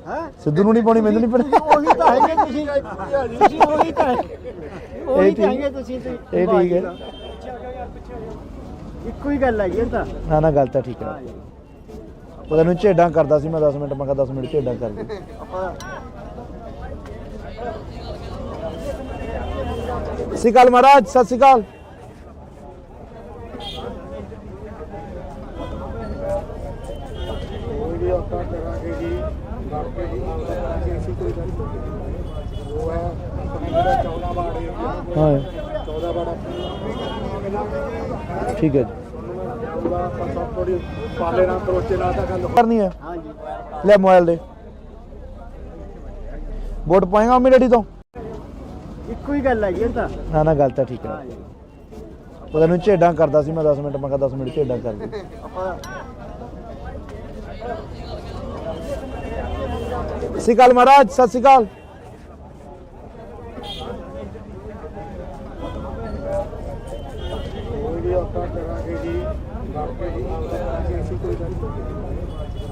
ਹੈ ਸਿੱਧੂ ਨੂੰ ਨਹੀਂ ਪਾਉਣੀ, ਮੈਨੂੰ ਨਹੀਂ ਪਤਾ। ਉਹੀ ਤਾਂ ਹੈਗੇ ਤੁਸੀਂ ਉਹੀ ਤਾਂ ਉਹੀ ਤਾਂ ਹੈਗੇ ਤੁਸੀਂ ਤੇ ਇਹ ਠੀਕ ਹੈ। ਇੱਕੋ ਹੀ ਗੱਲ ਹੈਗੀ ਇਹ ਤਾਂ। ਨਾ ਨਾ, ਗੱਲ ਤਾਂ ਠੀਕ ਹੈ। ਪਤਾ ਨਹੀਂ ਝੇਡਾਂ ਕਰਦਾ ਸੀ ਮੈਂ 10 ਮਿੰਟ, ਮੈਂ ਕਿਹਾ 10 ਮਿੰਟ ਝੇਡਾਂ ਕਰ ਦੇ। ਆਪਾਂ ਸਤਿ ਸ਼੍ਰੀ ਅਕਾਲ ਮਹਾਰਾਜ, ਸਤਿ ਸ਼੍ਰੀ ਅਕਾਲ। ਕੋਈ ਵੀ ਆਪਾਂ ਕਰਾਂਗੇ ਜੀ ਬਾਕੀ ਜੀ ਕਰਾਂਗੇ ਅਸੀਂ ਕੋਈ ਗੱਲ ਨਹੀਂ। ਉਹ ਹੈ ਆਪਣੇ ਜਿਹੜਾ 14 ਵਾਰਡ ਏਰੀਆ ਹਾਂ 14 ਵਾਰਡ ਠੀਕ ਹੈ ਜੀ। ਉਹਦਾ ਆਪਾਂ ਸਭ ਥੋੜੀ ਪਾਲੇ ਨਾਲ ਕਰੋਚੇ ਨਾਲ ਤਾਂ ਗੱਲ ਕਰਨੀ ਹੈ, ਹਾਂ ਜੀ ਲੈ ਮੋਬਾਈਲ ਦੇ। ਵੋਟ ਪਾਏਗਾ ਮੰਮੀ ਡੈਡੀ ਤੋਂ? ਇੱਕੋ ਹੀ ਗੱਲ ਹੈਗੀ ਇਹ ਤਾਂ। ਨਾ ਨਾ, ਗੱਲ ਤਾਂ ਠੀਕ ਹੈ। ਪਤਾ ਨਹੀਂ ਝੇਡਾਂ ਕਰਦਾ ਸੀ ਮੈਂ 10 ਮਿੰਟ, ਮੈਂ ਕਿਹਾ 10 ਮਿੰਟ ਝੇਡਾਂ ਕਰ ਦੇ। ਆਪਾਂ ਸਤਿ ਸ਼੍ਰੀ ਅਕਾਲ ਮਹਾਰਾਜ, ਸਤਿ ਸ਼੍ਰੀ ਅਕਾਲ। ਕੋਈ ਵੀ ਆਪਾਂ ਕਰਾਂਗੇ ਜੀ ਬਾਕੀ ਜੀ ਕਰਾਂਗੇ ਅਸੀਂ ਕੋਈ ਗੱਲ ਨਹੀਂ।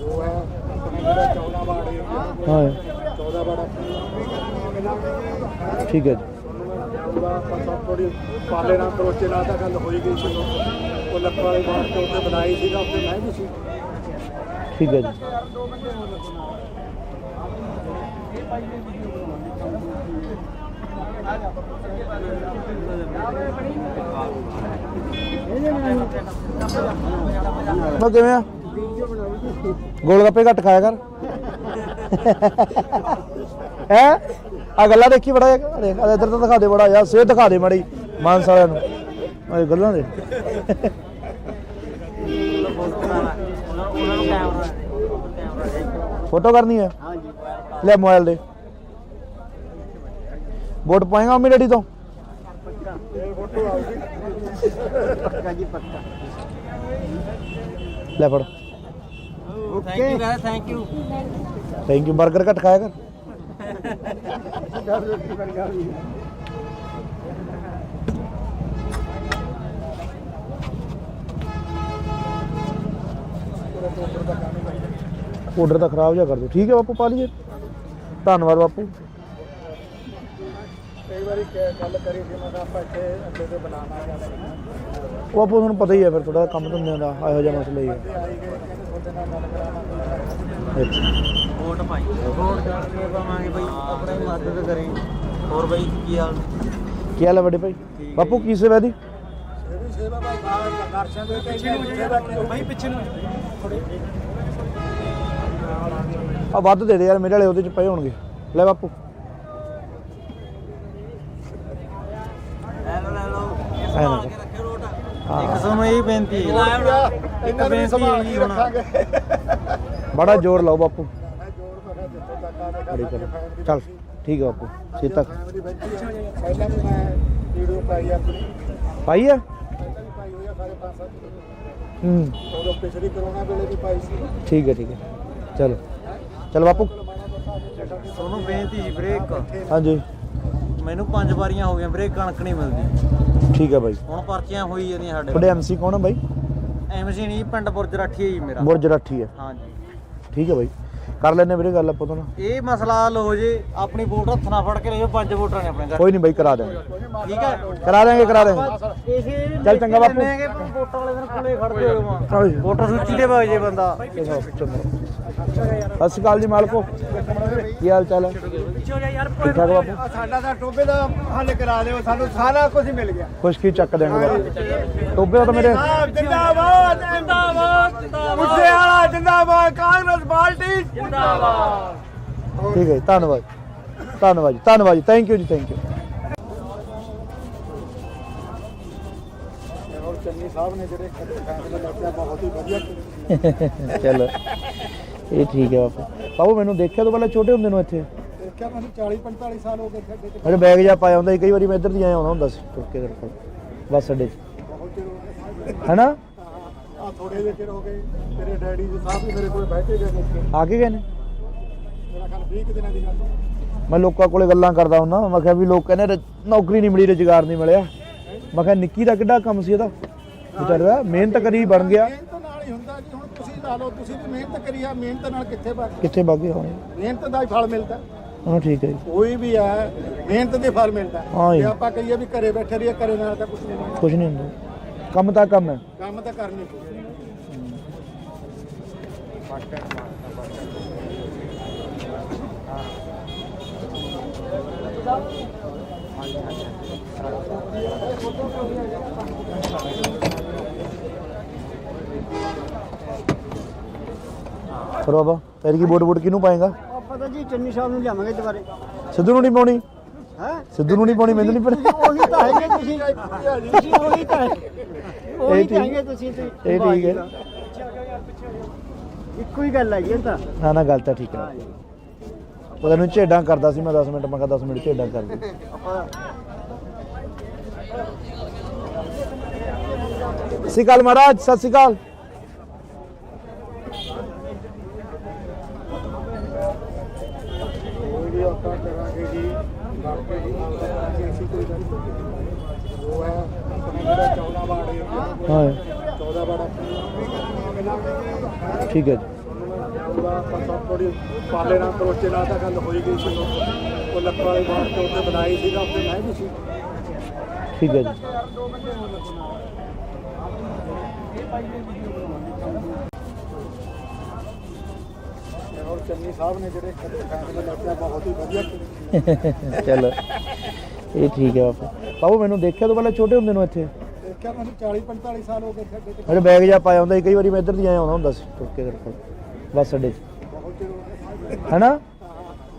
ਉਹ ਹੈ ਆਪਣੇ ਜਿਹੜਾ 14 ਵਾਰਡ ਏਰੀਆ ਹਾਂ 14 ਵਾਰਡ ਠੀਕ ਹੈ ਜੀ। ਉਹਦਾ ਆਪਾਂ ਸਭ ਥੋੜੀ ਪਾਲੇ ਨਾਲ ਕਰੋਚੇ ਨਾਲ ਤਾਂ ਗੱਲ ਹੋਈ ਗਈ ਸੀ। ਉਹ ਲੱਖਾਂ ਵਾਲੇ ਬਾਅਦ ਤੋਂ ਉੱਥੇ ਬਣਾਈ ਸੀਗਾ, ਉੱਥੇ ਮੈਂ ਵੀ ਸੀ। ਠੀਕ ਹੈ ਜੀ। ਮੈਂ ਕਿਵੇਂ ਆ? ਗੋਲ ਗੱਪੇ ਘੱਟ ਖਾਇਆ ਕਰ। ਹੈ ਆ ਗੱਲਾਂ ਦੇਖੀ ਬੜਾ ਇੱਧਰ ਤਾਂ ਦਿਖਾ ਦੇ ਬੜਾ ਯਾਰ, ਸਿਹਤ ਦਿਖਾ ਦੇ ਮਾੜੀ ਮਾਨਸ ਵਾਲਿਆਂ ਨੂੰ ਆ ਗੱਲਾਂ ਦੇ। ਫੋਟੋ ਕਰਨੀ ਹੈ, ਹਾਂ ਜੀ ਲੈ ਮੋਬਾਈਲ ਦੇ। ਵੋਟ ਪਾਏਗਾ ਮੰਮੀ ਡੈਡੀ ਤੋਂ? ਪੱਕਾ ਜੀ ਪੱਕਾ। ਲੈ ਫੜ। Thank you guys, thank you. Thank you. 버ਗਰ ਘੱਟ ਖਾਇਆ ਕਰ। ਆਰਡਰ ਤਾਂ ਖਰਾਬ ਜਿਹਾ ਕਰ ਦਿਓ। ਠੀਕ ਹੈ ਬਾਪੂ, ਪਾ ਲਈਏ। ਧੰਨਵਾਦ ਬਾਪੂ। ਕਈ ਵਾਰੀ ਗੱਲ ਕਰੀ ਸੀ ਮੈਂ ਕਿਹਾ ਆਪਾਂ ਇੱਥੇ ਅੱਡੇ ਤੇ ਬਣਾਉਣਾ ਜਾਂ ਉਹ ਆਪੋ ਤੁਹਾਨੂੰ ਪਤਾ ਹੀ ਹੈ, ਫਿਰ ਥੋੜਾ ਕੰਮ ਧੰਦਿਆਂ ਦਾ ਇਹੋ ਜਿਹਾ ਮਸਲਾ ਹੀ ਹੈ। ਆਈ ਗਏ ਕਹਿੰਦੇ ਤੁਹਾਡੇ ਨਾਲ ਗੱਲ ਕਰਾਵਾਂਗੇ। ਅੱਛਾ ਵੋਟ ਪਾਈ, ਵੋਟ ਕਰਕੇ ਪਾਵਾਂਗੇ ਬਈ, ਆਪਣੀ ਮਦਦ ਕਰੇ। ਹੋਰ ਬਈ ਕੀ ਹਾਲ? ਕੀ ਹਾਲ ਹੈ ਵੱਡੇ ਭਾਈ? ਬਾਪੂ ਕੀ ਸੇਵਾ ਦੀ? ਇਹ ਵੀ ਸੇਵਾ ਭਾਈ ਦਰਸ਼ਨ ਦੇ ਪਿੱਛੇ ਨੂੰ ਭਾਈ ਪਿੱਛੇ ਨੂੰ ਆ ਵੱਧ ਦੇ ਦੇ ਯਾਰ, ਮੇਰੇ ਵਾਲੇ ਉਹਦੇ ਚ ਪਏ ਹੋਣਗੇ। ਲੈ ਬਾਪੂ। ਲੈ ਲਓ ਐਂ ਨਾ ਕੇ ਰੱਖਿਓ ਰੋਟ। ਹਾਂ। ਇੱਕ ਤੁਹਾਨੂੰ ਇਹ ਬੇਨਤੀ ਹੈ, ਇਹਨਾਂ ਨੂੰ ਸੰਭਾਲ ਕੇ ਰੱਖਾਂਗੇ। ਬੜਾ ਜ਼ੋਰ ਲਾਓ ਬਾਪੂ। ਮੈਂ ਜੋੜ ਮੈਂ ਜਿੱਥੋਂ ਤੱਕ ਆਵੇ ਬੜੀ ਕਰ ਚੱਲ ਠੀਕ ਹੈ ਬਾਪੂ। ਸੀਤਾ ਫੈਮਿਲੀ ਬੈਠੀ ਹੈ। ਪਹਿਲਾਂ ਵੀ ਮੈਂ ਵੀਡੀਓ ਪਾਈ ਆਪਣੀ, ਪਾਈ ਹੈ। ਪਹਿਲਾਂ ਵੀ ਪਾਈ ਹੋਈ ਆ ਸਾਰੇ 5-7 ਹੂੰ ਉਦੋਂ ਪਿਛਲੀ ਕਰੋਨਾ ਵੇਲੇ ਵੀ ਪਾਈ ਸੀ। ਠੀਕ ਹੈ ਠੀਕ ਹੈ। ਚਲੋ ਚਲ ਬਾਪੂ। ਤੁਹਾਨੂੰ ਬੇਨਤੀ ਜੀ ਵੀਰੇ, ਇੱਕ ਹਾਂਜੀ ਮੈਨੂੰ 5 ਵਾਰੀਆਂ ਹੋ ਗਈਆਂ ਵੀਰੇ, ਕਣਕ ਨਹੀਂ ਮਿਲਦੀ। ਠੀਕ ਹੈ ਬਾਈ। ਹੁਣ ਪਰਚੀਆਂ ਹੋਈ ਜਾਂਦੀਆਂ ਸਾਡੇ ਤੁਹਾਡੇ ਐਮਸੀ ਕੌਣ ਹੈ ਬਾਈ? ਐਮਸੀ ਨਹੀਂ, ਪਿੰਡ ਬੁਰਜ ਰਾਠੀ ਹੈ ਜੀ ਮੇਰਾ। ਬੁਰਜ ਰਾਠੀ ਹੈ। ਹਾਂਜੀ ਠੀਕ ਹੈ ਬਾਈ, ਕਰ ਲੈਣੇ ਵੀਰੇ ਗੱਲ ਆਪਾਂ ਤੋਂ ਨਾ। ਇਹ ਮਸਲਾ ਹੱਲ ਹੋ ਜੇ, ਆਪਣੀ ਵੋਟ ਹੱਥ ਨਾਲ ਫੜ ਕੇ ਲੈ ਜਾਓ। 5 ਵੋਟਾਂ ਨੇ ਆਪਣੇ ਘਰ, ਕੋਈ ਨਹੀਂ ਬਾਈ, ਕਰਾ ਦੇਵਾਂਗੇ। ਠੀਕ ਹੈ? ਕਰਾ ਦੇਵਾਂਗੇ। ਇਸੇ ਚੱਲ ਚੰਗਾ ਬਾਪੂ। ਵੋਟਾਂ ਵਾਲੇ ਦਿਨ ਕੋਲੇ ਖੜਦੇ ਹੋ ਹਾਂਜੀ। ਵੋਟਰ ਸੂਚੀ ਦੇ ਭਾਈ ਜੇ ਬੰਦਾ। ਸਤਿ ਸ਼੍ਰੀ ਅਕਾਲ ਜੀ ਮਾਲਕੋ, ਕੀ ਹਾਲ ਚਾਲ ਹੈ? ਠੀਕ ਠਾਕ ਬਾਪੂ। ਸਾਡਾ ਤਾਂ ਟੋਬੇ ਦਾ ਹੱਲ ਕਰਾ ਦਿਓ, ਸਾਨੂੰ ਸਾਰਾ ਕੁਝ ਮਿਲ ਗਿਆ। ਕੁਛ ਕੀ ਚੱਕ ਦੇਣਗੇ ਬਾਪੂ। ਟੋਬੇ ਤਾਂ ਮੇਰੇ ਜਿੰਦਾਬਾਦ ਜਿੰਦਾਬਾਦ ਜਿੰਦਾਬਾਦ, ਮੁੱਸੇ ਵਾਲਾ ਜਿੰਦਾਬਾਦ, ਕਾਂਗਰਸ ਪਾਰਟੀ ਜਿੰਦਾਬਾਦ। ਠੀਕ ਹੈ ਜੀ, ਧੰਨਵਾਦ ਧੰਨਵਾਦ ਜੀ, ਧੰਨਵਾਦ ਜੀ, ਥੈਂਕ ਯੂ ਜੀ, ਥੈਂਕ ਯੂ। ਚੰਨੀ ਸਾਹਿਬ ਨੇ ਜਿਹੜੇ ਫੈਸਲੇ ਲਿਆ ਬਹੁਤ ਹੀ ਵਧੀਆ। ਚਲੋ ਇਹ ਠੀਕ ਹੈ ਬਾਪੂ। ਬਾਪੂ ਮੈਨੂੰ ਦੇਖਿਆ ਤੋਂ ਪਹਿਲਾਂ ਛੋਟੇ ਹੁੰਦੇ ਨੂੰ ਇੱਥੇ ਦੇਖਿਆ ਮੈਨੂੰ 40 45 ਸਾਲ ਹੋ ਗਏ ਖੇਡੇ ਤੇ ਮੇਰੇ ਬੈਗ ਜਾ ਪਾਇਆ ਹੁੰਦਾ ਸੀ, ਕਈ ਵਾਰੀ ਮੈਂ ਇੱਧਰ ਦੀ ਆਇਆ ਆਉਂਦਾ ਹੁੰਦਾ ਸੀ ਤੁਰ ਕੇ ਤੇਰੇ ਕੋਲ ਬੱਸ ਅੱਡੇ 'ਚ, ਬਹੁਤ ਚਿਰ ਹੋ ਗਿਆ ਹੈਨਾ? ਆ ਥੋੜੇ ਜਿਹੇ ਚਿਰ ਹੋ ਗਏ ਤੇਰੇ ਡੈਡੀ ਜੀ ਸਾਹਿਬ ਵੀ ਮੇਰੇ ਕੋਲ ਬੈਠੇ ਗਏ ਨੇ ਆ ਕੇ ਗਏ ਨੇ? ਮੇਰਾ ਖਿਆਲ 20 ਕੁ ਦਿਨਾਂ ਦੀ ਗੱਲ ਮੈਂ ਲੋਕਾਂ ਕੋਲੇ ਗੱਲਾਂ ਕਰਦਾ ਹੁੰਦਾ, ਮੈਂ ਕਿਹਾ ਵੀ ਲੋਕ ਕਹਿੰਦੇ ਨੌਕਰੀ ਨਹੀਂ ਮਿਲੀ, ਰੁਜ਼ਗਾਰ ਨਹੀਂ ਮਿਲਿਆ। ਮੈਂ ਕਿਹਾ ਨਿੱਕੀ ਦਾ ਕਿੱਡਾ ਕੰਮ ਸੀ ਇਹਦਾ, ਵਿਚਾਰੇ ਦਾ ਮਿਹਨਤ ਕਰੀ ਬਣ ਗਿਆ। ਮਿਹਨਤ ਨਾਲ ਹੀ ਹੁੰਦਾ ਜੀ। ਹੁਣ ਤੁਸੀਂ ਲਾ ਲਓ, ਤੁਸੀਂ ਵੀ ਮਿਹਨਤ ਕਰੀ ਆ, ਮਿਹਨਤ ਨਾਲ ਕਿੱਥੇ ਕਿੱਥੇ ਵਗ ਗਏ ਹੋਣੇ? ਮਿਹਨਤ ਦਾ ਹੀ ਫਲ ਮਿਲਦਾ। ਹਾਂ ਠੀਕ ਹੈ ਜੀ। ਕੋਈ ਵੀ ਹੈ ਮਿਹਨਤ ਦੇ ਫਲ ਮਿਲਦਾ। ਹਾਂ ਜੀ। ਜੇ ਆਪਾਂ ਕਹੀਏ ਵੀ ਘਰੇ ਬੈਠੇ ਰਹੀਏ, ਘਰੇ ਨਾਲ ਤਾਂ ਕੁਝ ਨਹੀਂ ਹੁੰਦਾ। ਕੁਝ ਨਹੀਂ ਹੁੰਦਾ, ਕੰਮ ਤਾਂ ਕੰਮ ਹੈ। ਕੰਮ ਤਾਂ ਕਰਨੀ ਪਊ। ਫਿਰ ਬਾਬਾ ਤੇਰੀ ਕੀ ਵੋਟ ਕਿਹਨੂੰ ਪਾਏਗਾ? ਆਪਾਂ ਤਾਂ ਜੀ ਚੰਨੀ ਸਾਹਿਬ ਨੂੰ ਲਿਆਵਾਂਗੇ ਦੁਬਾਰੇ। ਸਿੱਧੂ ਨੂੰ ਨਹੀਂ ਪਾਉਣੀ? ਹੈ ਸਿੱਧੂ ਨੂੰ ਨਹੀਂ ਪਾਉਣੀ, ਮੈਨੂੰ ਨਹੀਂ ਪਤਾ। ਉਹੀ ਤਾਂ ਹੈਗੇ ਤੁਸੀਂ ਉਹੀ ਤਾਂ ਉਹੀ ਤਾਂ ਹੈਗੇ ਤੁਸੀਂ ਤੇ ਇਹ ਠੀਕ ਹੈ। ਇੱਕੋ ਹੀ ਗੱਲ ਹੈ ਜੀ ਇਹ ਤਾਂ। ਨਾ ਗੱਲ ਤਾਂ ਠੀਕ ਹੈ। ਉਹ ਤੈਨੂੰ ਝੇਡਾਂ ਕਰਦਾ ਸੀ ਮੈਂ 10 ਮਿੰਟ, ਮੈਂ ਕਿਹਾ 10 ਮਿੰਟ ਝੇਡਾਂ ਕਰ ਦੇ। ਆਪਾਂ ਸਤਿ ਸ਼੍ਰੀ ਅਕਾਲ ਮਹਾਰਾਜ, ਸਤਿ ਸ਼੍ਰੀ ਅਕਾਲ। ਕੋਈ ਵੀ ਆਪਾਂ ਕਰਾਂਗੇ ਜੀ, ਬਾਕੀ ਜੀ ਕਰਾਂਗੇ ਅਸੀਂ, ਕੋਈ ਗੱਲ ਨਹੀਂ। ਉਹ ਹੈ ਆਪਣੇ ਜਿਹੜਾ 14 ਵਾਰਡ ਏਰੀਆ, ਹਾਂ 14 ਵਾਰਡ ਠੀਕ ਹੈ ਜੀ। ਆਪਾਂ ਸਭ ਥੋੜੀ ਪਾਲੇ ਨਾਲ ਕਰੋਚੇ ਨਾਲ ਤਾਂ ਗੱਲ ਹੋਈ ਗਈ ਸੀ। ਉਹ ਲੱਖਾਂ ਵਾਲੀ ਬਾਤ ਤੇ ਉੱਥੇ ਬਣਾਈ ਸੀਗਾ, ਉੱਥੇ ਮੈਂ ਵੀ ਸੀ। ਠੀਕ ਹੈ ਜੀ। ਔਰ ਚੰਨੀ ਸਾਹਿਬ ਨੇ ਜਿਹੜੇ ਫੈਸਲੇ ਲਿਆ ਬਹੁਤ ਹੀ ਵਧੀਆ ਕੀਤੇ। ਚਲੋ ਇਹ ਠੀਕ ਹੈ ਬਾਪੂ। ਬਾਪੂ ਮੈਨੂੰ ਦੇਖਿਆ ਤੋਂ ਪਹਿਲਾਂ ਛੋਟੇ ਹੁੰਦੇ ਨੂੰ ਇੱਥੇ ਦੇਖਿਆ ਮੈਨੂੰ 40 45 ਸਾਲ ਹੋ ਗਏ ਖੇਡੇ ਤੇ ਮੇਰੇ ਬੈਗ ਜਾ ਪਾਇਆ ਹੁੰਦਾ ਸੀ, ਕਈ ਵਾਰੀ ਮੈਂ ਇੱਧਰ ਦੀ ਆਇਆ ਆਉਂਦਾ ਹੁੰਦਾ ਸੀ ਤੁਰ ਕੇ ਤੇਰੇ ਕੋਲ ਬੱਸ ਅੱਡੇ 'ਚ, ਬਹੁਤ ਚਿਰ ਹੋ ਗਿਆ ਹੈਨਾ?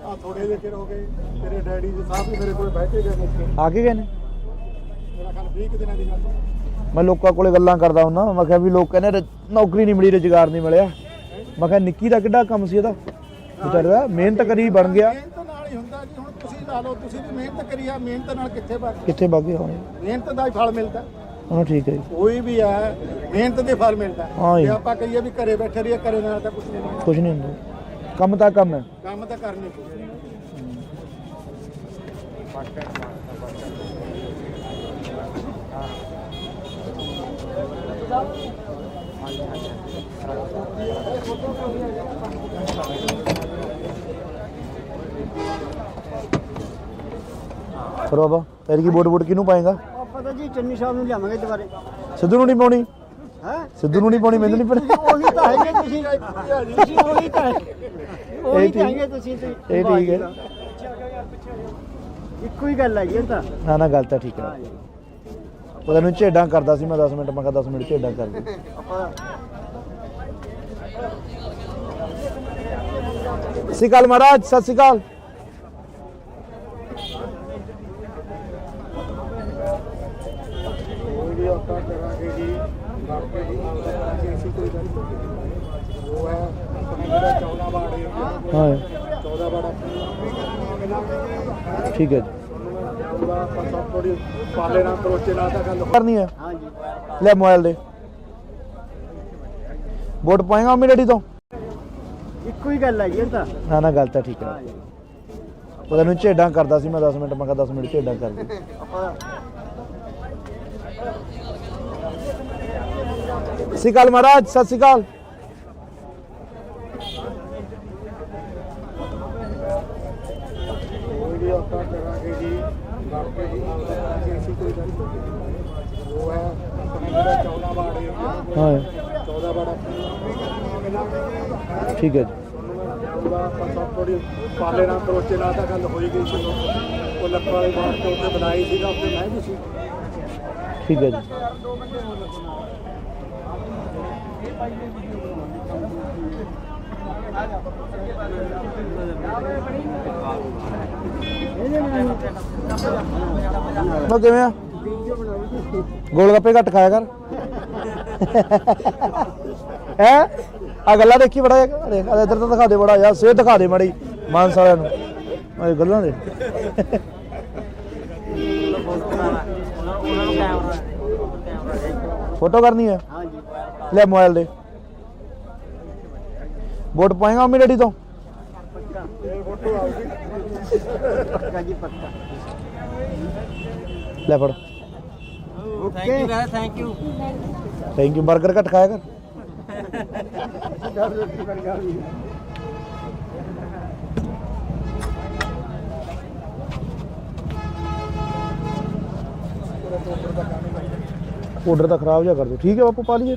ਆ ਥੋੜੇ ਜਿਹੇ ਚਿਰ ਹੋ ਗਏ ਤੇਰੇ ਡੈਡੀ ਜੀ ਸਾਹਿਬ ਵੀ ਮੇਰੇ ਕੋਲ ਬੈਠੇ ਗਏ ਨੇ ਆ ਕੇ ਗਏ ਨੇ? ਮੇਰਾ ਖਿਆਲ 20 ਕੁ ਦਿਨਾਂ ਦੀ ਗੱਲ ਮੈਂ ਲੋਕਾਂ ਕੋਲੇ ਗੱਲਾਂ ਕਰਦਾ ਹੁੰਦਾ, ਮੈਂ ਕਿਹਾ ਵੀ ਲੋਕ ਕਹਿੰਦੇ ਨੌਕਰੀ ਨਹੀਂ ਮਿਲੀ, ਰੁਜ਼ਗਾਰ ਨਹੀਂ ਮਿਲਿਆ। ਮੈਂ ਕਿਹਾ ਨਿੱਕੀ ਦਾ ਕਿੱਡਾ ਕੰਮ ਸੀ ਇਹਦਾ, ਵਿਚਾਰੇ ਦਾ ਮਿਹਨਤ ਕਰੀ ਬਣ ਗਿਆ। ਮਿਹਨਤ ਨਾਲ ਹੀ ਹੁੰਦਾ ਜੀ। ਹੁਣ ਤੁਸੀਂ ਲਾ ਲਓ, ਤੁਸੀਂ ਵੀ ਮਿਹਨਤ ਕਰੀ ਆ, ਮਿਹਨਤ ਨਾਲ ਕਿੱਥੇ ਕਿੱਥੇ ਵਗ ਗਏ ਹੋਣੇ? ਮਿਹਨਤ ਦਾ ਹੀ ਫਲ ਮਿਲਦਾ। ਹਾਂ ਠੀਕ ਹੈ ਜੀ। ਕੋਈ ਵੀ ਹੈ ਮਿਹਨਤ ਦੇ ਫਲ ਮਿਲਦਾ। ਹਾਂ ਜੀ। ਜੇ ਆਪਾਂ ਕਹੀਏ ਵੀ ਘਰੇ ਬੈਠੇ ਰਹੀਏ, ਘਰੇ ਨਾਲ ਤਾਂ ਕੁਝ ਨਹੀਂ ਹੁੰਦਾ। ਕੁਝ ਨਹੀਂ ਹੁੰਦਾ, ਕੰਮ ਤਾਂ ਕੰਮ ਹੈ। ਕੰਮ ਤਾਂ ਕਰਨੀ ਪਊ। ਫਿਰ ਬਾਬਾ ਤੇਰੀ ਕੀ ਵੋਟ ਕਿਹਨੂੰ ਪਾਏਗਾ? ਆਪਾਂ ਤਾਂ ਜੀ ਚੰਨੀ ਸਾਹਿਬ ਨੂੰ ਲਿਆਵਾਂਗੇ ਦੁਬਾਰੇ। ਸਿੱਧੂ ਨੂੰ ਨਹੀਂ ਪਾਉਣੀ? ਹੈ ਸਿੱਧੂ ਨੂੰ ਨਹੀਂ ਪਾਉਣੀ, ਮੈਨੂੰ ਨਹੀਂ ਪਤਾ। ਉਹੀ ਤਾਂ ਹੈਗੇ ਤੁਸੀਂ ਉਹੀ ਤਾਂ ਉਹੀ ਤਾਂ ਹੈਗੇ ਤੁਸੀਂ ਤੇ ਇਹ ਠੀਕ ਹੈ। ਇੱਕੋ ਹੀ ਗੱਲ ਹੈ ਜੀ ਇਹ ਤਾਂ। ਨਾ ਗੱਲ ਤਾਂ ਠੀਕ ਹੈ। ਉਹ ਤੈਨੂੰ ਝੇਡਾਂ ਕਰਦਾ ਸੀ ਮੈਂ 10 ਮਿੰਟ, ਮੈਂ ਕਿਹਾ 10 ਮਿੰਟ ਝੇਡਾਂ ਕਰ ਦੇ। ਆਪਾਂ ਸਤਿ ਸ਼੍ਰੀ ਅਕਾਲ ਮਹਾਰਾਜ, ਸਤਿ ਸ਼੍ਰੀ ਅਕਾਲ। ਕੋਈ ਵੀ ਆਪਾਂ ਕਰਾਂਗੇ ਜੀ, ਬਾਕੀ ਜੀ ਕਰਾਂਗੇ ਅਸੀਂ, ਕੋਈ ਗੱਲ ਨਹੀਂ। ਉਹ ਹੈ ਆਪਣੇ ਜਿਹੜਾ 14 ਵਾਰਡ ਏਰੀਆ, ਹਾਂ 14 ਵਾਰਡ ਠੀਕ ਹੈ ਜੀ। ਆਪਾਂ ਸਭ ਥੋੜੀ ਪਾਲੇ ਨਾਲ ਕਰੋਚੇ ਨਾਲ ਤਾਂ ਗੱਲ ਕਰਨੀ ਹੈ, ਹਾਂ ਜੀ। ਲੈ ਮੋਬਾਈਲ ਦੇ। ਵੋਟ ਪਾਏਗਾ ਮੰਮੀ ਡੈਡੀ ਤੋਂ? ਇੱਕੋ ਹੀ ਗੱਲ ਹੈ ਜੀ ਇਹ ਤਾਂ। ਨਾ ਗੱਲ ਤਾਂ ਠੀਕ ਹੈ। ਉਹ ਤੈਨੂੰ ਝੇਡਾਂ ਕਰਦਾ ਸੀ ਮੈਂ 10 ਮਿੰਟ, ਮੈਂ ਕਿਹਾ 10 ਮਿੰਟ ਝੇਡਾਂ ਕਰ ਦੇ। ਆਪਾਂ ਸਤਿ ਸ਼੍ਰੀ ਅਕਾਲ ਮਹਾਰਾਜ, ਸਤਿ ਸ਼੍ਰੀ ਅਕਾਲ। ਕੋਈ ਵੀ ਆਪਾਂ ਕਰਾਂਗੇ ਜੀ, ਬਾਕੀ ਜੀ ਕਰਾਂਗੇ ਅਸੀਂ, ਕੋਈ ਗੱਲ ਨਹੀਂ। ਉਹ ਹੈ ਆਪਣੇ ਜਿਹੜਾ 14 ਵਾਰਡ ਏਰੀਆ, ਹਾਂ 14 ਵਾਰਡ ਠੀਕ ਹੈ ਜੀ। ਆਪਾਂ ਸਭ ਥੋੜੀ ਪਾਲੇ ਨਾਲ ਕਰੋਚੇ ਨਾਲ ਤਾਂ ਗੱਲ ਹੋਈ ਗਈ ਸੀ। ਉਹ ਲੱਖਾਂ ਵਾਲੀ ਬਾਤ ਤੇ ਉੱਥੇ ਬਣਾਈ ਸੀਗਾ, ਉੱਥੇ ਮੈਂ ਵੀ ਸੀ। ਠੀਕ ਹੈ ਜੀ। ਮੈਂ ਕਿਵੇਂ ਆ? ਗੋਲ ਗੱਪੇ ਘੱਟ ਖਾਇਆ ਕਰ। ਹੈ ਆ ਗੱਲਾਂ ਦੇਖੀ ਬੜਾ ਦੇਖ ਇੱਧਰ ਤਾਂ ਦਿਖਾ ਦੇ ਬੜਾ ਯਾਰ ਸੇ ਦਿਖਾ ਦੇ ਮੜੀ ਮਾਨਸਾ ਵਾਲਿਆਂ ਨੂੰ ਇਹ ਗੱਲਾਂ ਦੇ ਉਹਨਾਂ ਨੂੰ ਕੈਮਰਾ ਫੋਟੋ ਕਰਨੀ ਹੈ ਹਾਂਜੀ ਲੈ ਮੋਬਾਈਲ ਦੇ ਵੋਟ ਪਾਏਗਾ ਮੰਮੀ ਡੈਡੀ ਤੋਂ ਪੱਕਾ ਜੀ ਪੱਕਾ ਲੈ ਫੜ ਥੈਂਕ ਯੂ ਥੈਂਕ ਯੂ 버ਗਰ ਘੱਟ ਖਾਇਆ ਕਰ ਆਰਡਰ ਤਾਂ ਖਰਾਬ ਜਿਹਾ ਕਰ ਦਿਓ ਠੀਕ ਹੈ ਬਾਪੂ ਪਾ ਲਈਏ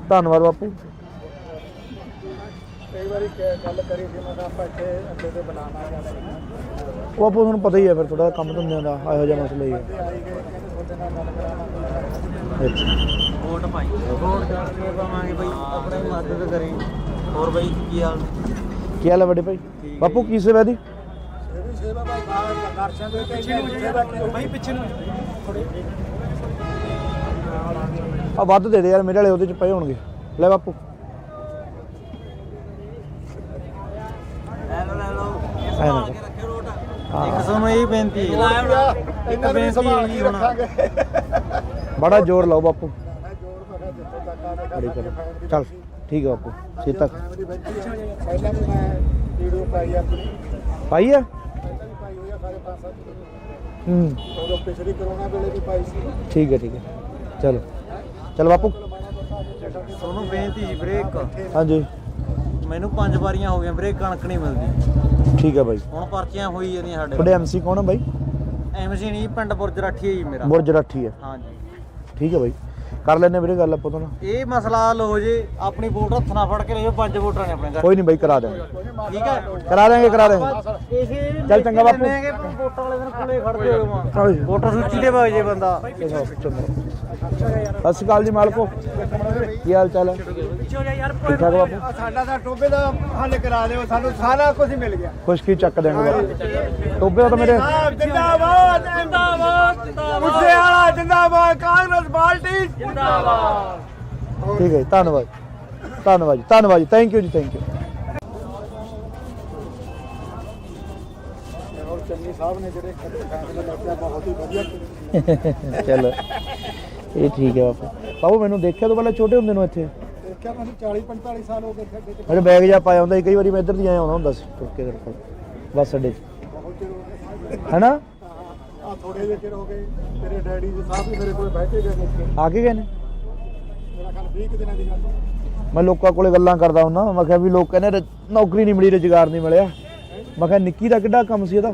ਧੰਨਵਾਦ ਬਾਪੂ ਕਈ ਵਾਰੀ ਗੱਲ ਕਰੀ ਸੀ ਮੈਂ ਕਿਹਾ ਆਪਾਂ ਇੱਥੇ ਅੱਗੇ ਤੇ ਬਣਾਉਣਾ ਜਾਂ ਉਹ ਆਪੋ ਤੁਹਾਨੂੰ ਪਤਾ ਹੀ ਹੈ ਫਿਰ ਥੋੜਾ ਕੰਮ ਧੰਦਿਆਂ ਦਾ ਇਹੋ ਜਿਹਾ ਮਸਲਾ ਹੀ ਹੈ ਆਈ ਗਏ ਕਹਿੰਦੇ ਤੁਹਾਡੇ ਨਾਲ ਗੱਲ ਕਰਾਉਣਾ ਅੱਛਾ ਵੋਟ ਪਾਈ ਵੋਟ ਕਰਕੇ ਪਾਵਾਂਗੇ ਬਈ ਆਪਣੀ ਮਦਦ ਕਰੀ ਹੋਰ ਬਈ ਕੀ ਹਾਲ ਕੀ ਹਾਲ ਹੈ ਵੱਡੇ ਭਾਈ ਬਾਪੂ ਕੀ ਸੇਵਾ ਦੀ ਇਹ ਵੀ ਸੇਵਾ ਭਾਈ ਦਰਸ਼ਨ ਦੇ ਕੇ ਸੇਵਾ ਕੀ ਭਾਈ ਪਿੱਛੇ ਨੂੰ ਆ ਵੱਧ ਦੇ ਦੇ ਯਾਰ ਮੇਰੇ ਵਾਲੇ ਉਹਦੇ ਚ ਪਏ ਹੋਣਗੇ ਲੈ ਬਾਪੂ ਲੈ ਲਓ ਐਂ ਨਾ ਕੇ ਰੱਖਿਓ ਰੋਟ ਹਾਂ। ਇੱਕ ਤੁਹਾਨੂੰ ਇਹ ਬੇਨਤੀ ਹੈ ਇਹਨਾਂ ਨੂੰ ਵੀ ਸੰਭਾਲ ਕੇ ਰੱਖਾਂਗੇ ਬੜਾ ਜ਼ੋਰ ਲਾਓ ਬਾਪੂ ਮੈਂ ਜੋੜ ਪਕਾ ਜਿੱਥੋਂ ਤੱਕ ਆਵੇ ਬੜੀ ਕਰ ਕਰੋ ਚੱਲ ਠੀਕ ਹੈ ਬਾਪੂ ਸੀਤਾ ਫੈਮਿਲੀ ਬੈਠੀ ਹੈ ਪਹਿਲਾਂ ਵੀ ਮੈਂ ਵੀਡੀਓ ਪਾਈ ਆਪਣੀ ਪਾਈ ਆ ਪਹਿਲਾਂ ਵੀ ਪਾਈ ਹੋਈ ਆ ਸਾਰੇ 5-7 ਹੂੰ ਉਦੋਂ ਪਿਛਲੀ ਕਰੋਨਾ ਵੇਲੇ ਵੀ ਪਾਈ ਸੀ ਠੀਕ ਹੈ ਚਲੋ ਚਲ ਬਾਪੂ ਤੁਹਾਨੂੰ ਬੇਨਤੀ ਜੀ ਵੀਰੇ ਇੱਕ ਹਾਂਜੀ ਮੈਨੂੰ 5 ਵਾਰੀਆਂ ਹੋ ਗਈਆਂ ਵੀਰੇ ਕਣਕ ਨਹੀਂ ਮਿਲਦੀ ਠੀਕ ਹੈ ਬਾਈ ਹੁਣ ਪਰਚੀਆਂ ਹੋਈ ਜਾਂਦੀਆਂ ਸਾਡੇ ਤੁਹਾਡੇ ਐਮਸੀ ਕੌਣ ਹੈ ਬਾਈ ਐਮਸੀ ਨਹੀਂ ਪਿੰਡ ਬੁਰਜ ਰਾਠੀ ਹੈ ਜੀ ਮੇਰਾ ਬੁਰਜ ਰਾਠੀ ਹੈ ਹਾਂਜੀ ਠੀਕ ਹੈ ਬਾਈ ਕਰ ਲੈਣੇ ਵੀਰੇ ਗੱਲ ਆਪਾਂ ਤੋਂ ਨਾ ਇਹ ਮਸਲਾ ਹੱਲ ਹੋ ਜੇ ਆਪਣੀ ਵੋਟ ਹੱਥ ਨਾਲ ਫੜ ਕੇ ਲਿਓ 5 ਵੋਟਾਂ ਨੇ ਆਪਣੇ ਘਰ ਕੋਈ ਨਹੀਂ ਬਾਈ ਕਰਾ ਦੇਵਾਂਗੇ ਠੀਕ ਹੈ ਕਰਾ ਦੇਵਾਂਗੇ ਇਸੇ ਚੱਲ ਚੰਗਾ ਬਾਪੂ। ਵੋਟਾਂ ਵਾਲੇ ਦਿਨ ਕੋਲੇ ਖੜਦੇ ਹੋ ਚੱਲ ਜੀ। ਵੋਟਰ ਸੂਚੀ ਦੇ ਭਾਗ ਜੇ ਬੰਦਾ ਸਤਿ ਸ਼੍ਰੀ ਅਕਾਲ ਜੀ ਮਾਲਕੋ ਕੀ ਹਾਲ ਚਾਲ ਹੈ ਠੀਕ ਠਾਕ ਬਾਪੂ ਸਾਡਾ ਤਾਂ ਟੋਬੇ ਦਾ ਹੱਲ ਕਰਾ ਦਿਓ ਸਾਨੂੰ ਸਾਰਾ ਕੁਝ ਮਿਲ ਗਿਆ ਖੁਸ਼ਕੀ ਚੱਕ ਦੇਣਗੇ ਬਾਪੂ ਟੋਬੇ ਤਾਂ ਮੇਰੇ ਜਿੰਦਾਬਾਦ ਜਿੰਦਾਬਾਦ ਮੁੱਸੇ ਵਾਲਾ ਜਿੰਦਾਬਾਦ ਕਾਂਗਰਸ ਪਾਰਟੀ ਜਿੰਦਾਬਾਦ ਠੀਕ ਹੈ ਜੀ, ਧੰਨਵਾਦ ਜੀ ਥੈਂਕ ਯੂ ਜੀ ਥੈਂਕ ਯੂ ਔਰ ਚੰਨੀ ਸਾਹਿਬ ਨੇ ਜਿਹੜੇ ਫੈਸਲੇ ਲਿਆ ਬਹੁਤ ਹੀ ਵਧੀਆ ਕੀਤੇ ਚਲੋ ਇਹ ਠੀਕ ਹੈ ਬਾਪੂ ਮੈਨੂੰ ਦੇਖਿਆ ਤੋਂ ਪਹਿਲਾਂ ਛੋਟੇ ਹੁੰਦੇ ਨੂੰ ਇੱਥੇ ਦੇਖਿਆ ਮੈਨੂੰ 40-45 ਸਾਲ ਹੋ ਗਏ ਖੱਡੇ ਤੇ ਮੇਰੇ ਬੈਗ ਜਾ ਪਾਇਆ ਹੁੰਦਾ ਸੀ ਕਈ ਵਾਰੀ ਮੈਂ ਇੱਧਰ ਦੀ ਆਇਆ ਆਉਂਦਾ ਹੁੰਦਾ ਸੀ ਤੁਰ ਕੇ ਤੇਰੇ ਕੋਲ ਬੱਸ ਅੱਡੇ 'ਚ ਬਹੁਤ ਚਿਰ ਹੋ ਗਏ ਹੈਨਾ ਆ ਥੋੜੇ ਜਿਹੇ ਚਿਰ ਹੋ ਗਏ ਤੇਰੇ ਡੈਡੀ ਜੀ ਸਾਹਿਬ ਵੀ ਮੇਰੇ ਕੋਲ ਬੈਠੇ ਗਏ ਨੇ ਆ ਕੇ ਗਏ ਨੇ ਮੇਰਾ ਖਿਆਲ 20 ਕੁ ਦਿਨਾਂ ਦੀ ਗੱਲ ਮੈਂ ਲੋਕਾਂ ਕੋਲੇ ਗੱਲਾਂ ਕਰਦਾ ਹੁੰਦਾ ਮੈਂ ਕਿਹਾ ਵੀ ਲੋਕ ਕਹਿੰਦੇ ਨੌਕਰੀ ਨਹੀਂ ਮਿਲੀ ਰੁਜ਼ਗਾਰ ਨਹੀਂ ਮਿਲਿਆ ਮੈਂ ਕਿਹਾ ਨਿੱਕੀ ਦਾ ਕਿੱਡਾ ਕੰਮ ਸੀ ਇਹਦਾ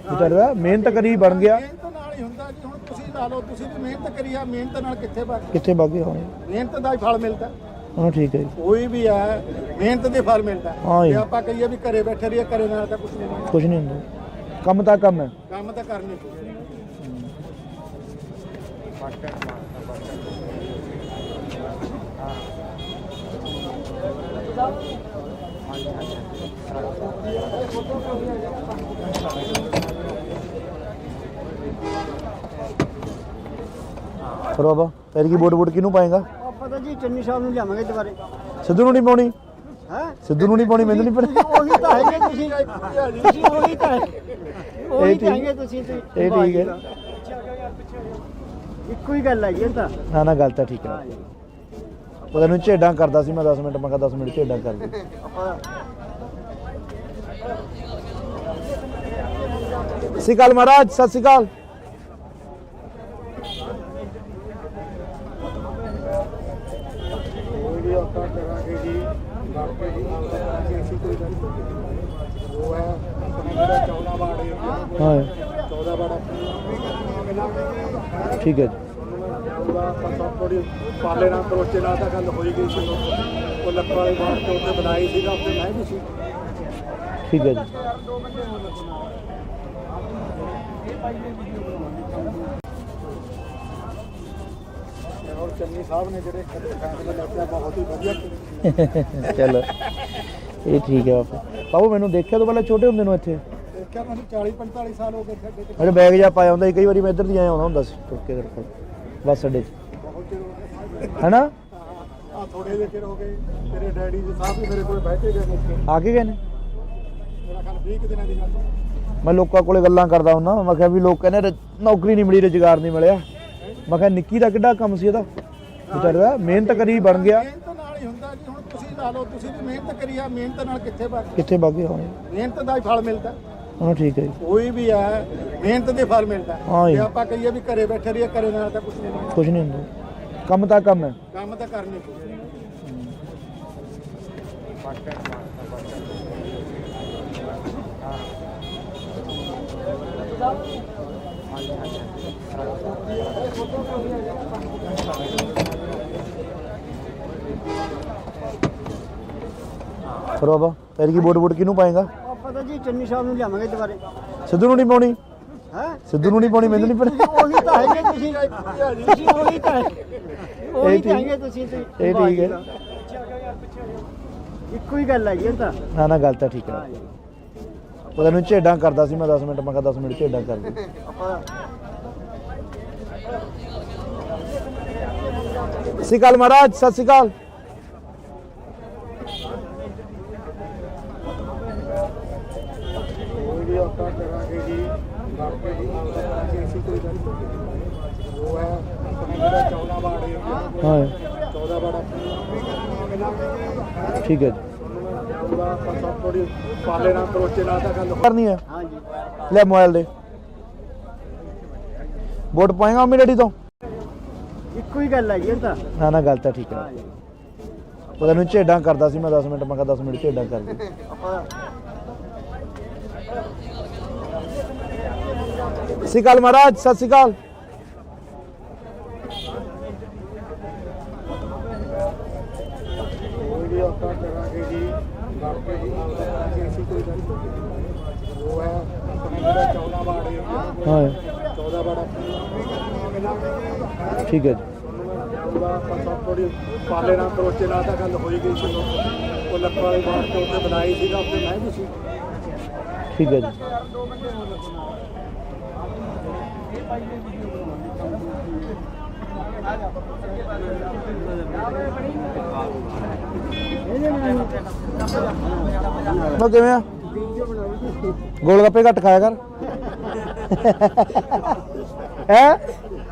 ਵਿਚਾਰਾ ਮਿਹਨਤ ਕਰੀ ਬਣ ਗਿਆ ਮਿਹਨਤ ਨਾਲ ਹੀ ਹੁੰਦਾ ਜੀ ਹੁਣ ਤੁਸੀਂ ਲਾ ਲਓ ਤੁਸੀਂ ਵੀ ਮਿਹਨਤ ਕਰੀ ਆ ਮਿਹਨਤ ਨਾਲ ਕਿੱਥੇ ਬਣ ਕਿੱਥੇ ਬਾਗੇ ਹੋਣੇ ਮਿਹਨਤ ਦਾ ਹੀ ਫਲ ਮਿਲਦਾ ਹਾਂ ਠੀਕ ਹੈ ਜੀ ਕੋਈ ਵੀ ਹੈ ਮਿਹਨਤ ਦੇ ਫਲ ਮਿਲਦਾ ਹਾਂ ਜੀ। ਜੇ ਆਪਾਂ ਕਹੀਏ ਵੀ ਘਰੇ ਬੈਠੇ ਰਹੀਏ ਘਰੇ ਨਾਲ ਤਾਂ ਕੁਝ ਨਹੀਂ ਮਿਲਦਾ ਕੁਝ ਨਹੀਂ ਹੁੰਦਾ ਕੰਮ ਤਾਂ ਕੰਮ ਹੈ ਕੰਮ ਤਾਂ ਕਰਨੀ ਚਾਹੀਦੀ ਫਿਰ ਬਾਬਾ ਫਿਰ ਕੀ ਵੋਟ ਕਿਹਨੂੰ ਪਾਏਗਾ ਆਪਾਂ ਤਾਂ ਜੀ ਚੰਨੀ ਸਾਹਿਬ ਨੂੰ ਲਿਆਵਾਂਗੇ ਦੁਬਾਰੇ ਸਿੱਧੂ ਨੂੰ ਨਹੀਂ ਪਾਉਣੀ ਹੈ ਸਿੱਧੂ ਨੂੰ ਨਹੀਂ ਪਾਉਣੀ ਮੈਨੂੰ ਨਹੀਂ ਪਾਉਣੀ ਉਹੀ ਤਾਂ ਹੈਗੇ ਤੁਸੀਂ ਉਹੀ ਤਾਂ ਉਹੀ ਤਾਂ ਹੈਗੇ ਤੁਸੀਂ ਤੇ ਇਹ ਠੀਕ ਹੈ ਇੱਕੋ ਹੀ ਗੱਲ ਹੈਗੀ ਇਹ ਤਾਂ ਨਾ ਗੱਲ ਤਾਂ ਠੀਕ ਹੈ ਪਤਾ ਨੂੰ ਝੇਡਾਂ ਕਰਦਾ ਸੀ ਮੈਂ 10 ਮਿੰਟ ਮੈਂ ਕਿਹਾ 10 ਮਿੰਟ ਝੇਡਾਂ ਕਰ ਦੇ ਸਤਿ ਸ਼੍ਰੀ ਅਕਾਲ ਮਹਾਰਾਜ ਸਤਿ ਸ਼੍ਰੀ ਅਕਾਲ ਕੋਈ ਵੀ ਆਪਾਂ ਕਰਾਂਗੇ ਜੀ ਬਾਕੀ ਜੀ ਕਰਾਂਗੇ ਅਸੀਂ ਕੋਈ ਗੱਲ ਨਹੀਂ ਉਹ ਹੈ ਆਪਣਾ ਜਿਹੜਾ 14 ਵਾਰਡ ਹੈ ਹਾਂ 14 ਵਾਰਡ ਆਪਣਾ ਠੀਕ ਹੈ ਜੀ ਥੋੜੀ ਪਾਲੇ ਨਾਲ ਕਰੋਚੇ ਨਾਲ ਤਾਂ ਗੱਲ ਹੋਈ ਗਈ ਸੀ ਉਹ ਲੱਖਾਂ ਵਾਲੇ ਬਾਹਰ ਤੋਂ ਉੱਤੇ ਬਣਾਈ ਸੀ ਤਾਂ ਉੱਤੇ ਮੈਂ ਵੀ ਸੀ ਠੀਕ ਹੈ ਜੀ ਔਰ ਚੰਨੀ ਸਾਹਿਬ ਨੇ ਜਿਹੜੇ ਫੈਸਲੇ ਲਿਆ ਬਹੁਤ ਹੀ ਵਧੀਆ ਕੀਤੇ ਚਲੋ ਇਹ ਠੀਕ ਹੈ ਬਾਪੂ ਮੈਨੂੰ ਦੇਖਿਆ ਤੋਂ ਪਹਿਲਾਂ ਛੋਟੇ ਹੁੰਦੇ ਨੂੰ ਇੱਥੇ ਦੇਖਿਆ ਮੈਨੂੰ 40-45 ਸਾਲ ਹੋ ਗਏ ਖੱਡੇ ਤੇ ਮੇਰੇ ਬੈਗ ਜਾ ਪਾਇਆ ਹੁੰਦਾ ਸੀ ਕਈ ਵਾਰੀ ਮੈਂ ਇੱਧਰ ਦੀ ਆਇਆ ਆਉਂਦਾ ਹੁੰਦਾ ਸੀ ਤੁਰ ਕੇ ਤੇਰੇ ਕੋਲ ਬੱਸ ਅੱਡੇ 'ਚ ਬਹੁਤ ਚਿਰ ਹੋ ਗਏ ਹੈਨਾ ਆ ਆ ਥੋੜੇ ਜਿਹੇ ਚਿਰ ਹੋ ਗਏ ਤੇਰੇ ਡੈਡੀ ਜੀ ਸਾਹਿਬ ਵੀ ਮੇਰੇ ਕੋਲ ਬੈਠੇ ਗਏ ਮੌਕੇ ਆ ਕੇ ਗਏ ਨੇ? ਮੇਰਾ ਖਿਆਲ 20 ਕੁ ਦਿਨਾਂ ਦੀ ਗੱਲ ਹੈ। ਮੈਂ ਲੋਕਾਂ ਕੋਲੇ ਗੱਲਾਂ ਕਰਦਾ ਹੁੰਦਾ, ਮੈਂ ਕਿਹਾ ਵੀ ਲੋਕ ਕਹਿੰਦੇ ਨੌਕਰੀ ਨਹੀਂ ਮਿਲੀ, ਰੁਜ਼ਗਾਰ ਨਹੀਂ ਮਿਲਿਆ। ਮੈਂ ਕਿਹਾ ਨਿੱਕੀ ਦਾ ਕਿੱਡਾ ਕੰਮ ਸੀ ਇਹਦਾ, ਵਿਚਾਰੇ ਦਾ ਮਿਹਨਤ ਕਰੀ ਬਣ ਗਿਆ। ਮਿਹਨਤ ਨਾਲ ਹੀ ਹੁੰਦਾ ਜੀ। ਹੁਣ ਤੁਸੀਂ ਲਾ ਲਓ, ਤੁਸੀਂ ਵੀ ਮਿਹਨਤ ਕਰੀ ਆ, ਮਿਹਨਤ ਨਾਲ ਕਿੱਥੇ ਵਗ ਕਿੱਥੇ ਵਗ ਗਿਆ ਹੁਣ? ਮਿਹਨਤ ਦਾ ਹੀ ਫਲ ਮਿਲਦਾ। ਹਾਂ ਠੀਕ ਹੈ ਜੀ। ਕੋਈ ਵੀ ਹੈ ਮਿਹਨਤ ਦੇ ਫਲ ਮਿਲਦਾ। ਹਾਂ ਜੀ। ਜੇ ਆਪਾਂ ਕਹੀਏ ਵੀ ਘਰੇ ਬੈਠੇ ਰਹੀਏ, ਘਰੇ ਨਾਲ ਤਾਂ ਕੁਝ ਨਹੀਂ, ਕੁਝ ਨਹੀਂ ਹੁੰਦਾ, ਕੰਮ ਤਾਂ ਕੰਮ ਹੈ। ਕੰਮ ਤਾਂ ਕਰਨੀ ਪਊ। ਫਿਰ ਬਾਬਾ ਤੇਰੀ ਕੀ ਵੋਟ ਕਿਹਨੂੰ ਪਾਏਗਾ? ਪਤਾ ਜੀ ਚੰਨੀ ਸਾਹਿਬ ਨੂੰ ਲਿਆਵਾਂਗੇ ਦੁਬਾਰੇ। ਸਿੱਧੂ ਨੂੰ ਨਹੀਂ ਪਾਉਣੀ? ਹੈ ਸਿੱਧੂ ਨੂੰ ਨਹੀਂ ਪਾਉਣੀ, ਮੈਨੂੰ ਨਹੀਂ ਪਤਾ। ਉਹੀ ਤਾਂ ਹੈਗੇ ਤੁਸੀਂ ਉਹੀ ਤਾਂ ਉਹੀ ਤਾਂ ਹੈਗੇ ਤੁਸੀਂ ਤੇ ਇਹ ਠੀਕ ਹੈ। ਇੱਕੋ ਹੀ ਗੱਲ ਹੈ ਜੀ ਇਹ ਤਾਂ। ਨਾ ਨਾ ਗੱਲ ਤਾਂ ਠੀਕ ਹੈ। ਉਹ ਤੈਨੂੰ ਝੇਡਾਂ ਕਰਦਾ ਸੀ ਮੈਂ 10 ਮਿੰਟ, ਮੈਂ ਕਿਹਾ 10 ਮਿੰਟ ਝੇਡਾਂ ਕਰ ਦੇ। ਆਪਾਂ ਸਤਿ ਸ਼੍ਰੀ ਅਕਾਲ ਮਹਾਰਾਜ, ਸਤਿ ਸ਼੍ਰੀ ਅਕਾਲ। ਕੋਈ ਵੀ ਆਪਾਂ ਕਰਾਂਗੇ ਜੀ, ਬਾਕੀ ਦੀ ਆਪਦਾ ਕਰਾਂਗੇ ਅਸੀਂ, ਕੋਈ ਗੱਲ ਨਹੀਂ। ਉਹ ਹੈ ਆਪਣੇ ਜਿਹੜਾ 14 ਵਾਰਡ ਹੈ, ਹਾਂ 14 ਵਾਰਡ ਠੀਕ ਹੈ ਜੀ। ਉਹਦਾ ਆਪਾਂ ਸਭ ਥੋੜੀ ਪਾਲੇ ਨਾਲ ਕਰੋਚੇ ਨਾਲ ਤਾਂ ਗੱਲ ਕਰਨੀ ਹੈ, ਹਾਂ ਜੀ ਲੈ ਮੋਬਾਈਲ ਦੇ। ਵੋਟ ਪਾਏਗਾ ਮੰਮੀ ਡੈਡੀ ਤੋਂ? ਇੱਕੋ ਹੀ ਗੱਲ ਹੈ ਜੀ ਇਹ ਤਾਂ। ਨਾ ਨਾ ਗੱਲ ਤਾਂ ਠੀਕ ਹੈ। ਉਹ ਤੈਨੂੰ ਝੇਡਾਂ ਕਰਦਾ ਸੀ ਮੈਂ 10 ਮਿੰਟ, ਮੈਂ ਕਿਹਾ 10 ਮਿੰਟ ਝੇਡਾਂ ਕਰ ਦੇ। ਆਪਾਂ ਸਤਿ ਸ਼੍ਰੀ ਅਕਾਲ ਮਹਾਰਾਜ, ਸਤਿ ਸ਼੍ਰੀ ਅਕਾਲ। ਕੋਈ ਵੀ ਆਪਾਂ ਕਰਾਂਗੇ ਜੀ, ਬਾਕੀ ਦੀ ਆਪਦਾ ਕਰਾਂਗੇ ਅਸੀਂ, ਕੋਈ ਗੱਲ ਨਹੀਂ। ਉਹ ਹੈ ਆਪਣੇ ਜਿਹੜਾ 14 ਵਾਰਡ ਹੈ, ਹਾਂ 14 ਵਾਰਡ ਠੀਕ ਹੈ ਜੀ। ਉਹਦਾ ਆਪਾਂ ਸਭ ਥੋੜੀ ਪਾਲੇ ਨਾਲ ਕਰੋਚੇ ਨਾਲ ਤਾਂ ਗੱਲ ਹੋਈ ਗਈ ਸੀ। ਉਹ ਲੱਖਾਂ ਵਾਲੇ ਬਾਹਰ ਤੋਂ ਉੱਤੇ ਬਣਾਈ ਸੀਗਾ, ਉੱਤੇ ਮੈਂ ਵੀ ਸੀ। ਠੀਕ ਹੈ ਜੀ। ਮੈਂ ਕਿਵੇਂ ਆ? ਗੋਲ ਗੱਪੇ ਘੱਟ ਖਾਇਆ ਕਰ। ਹੈ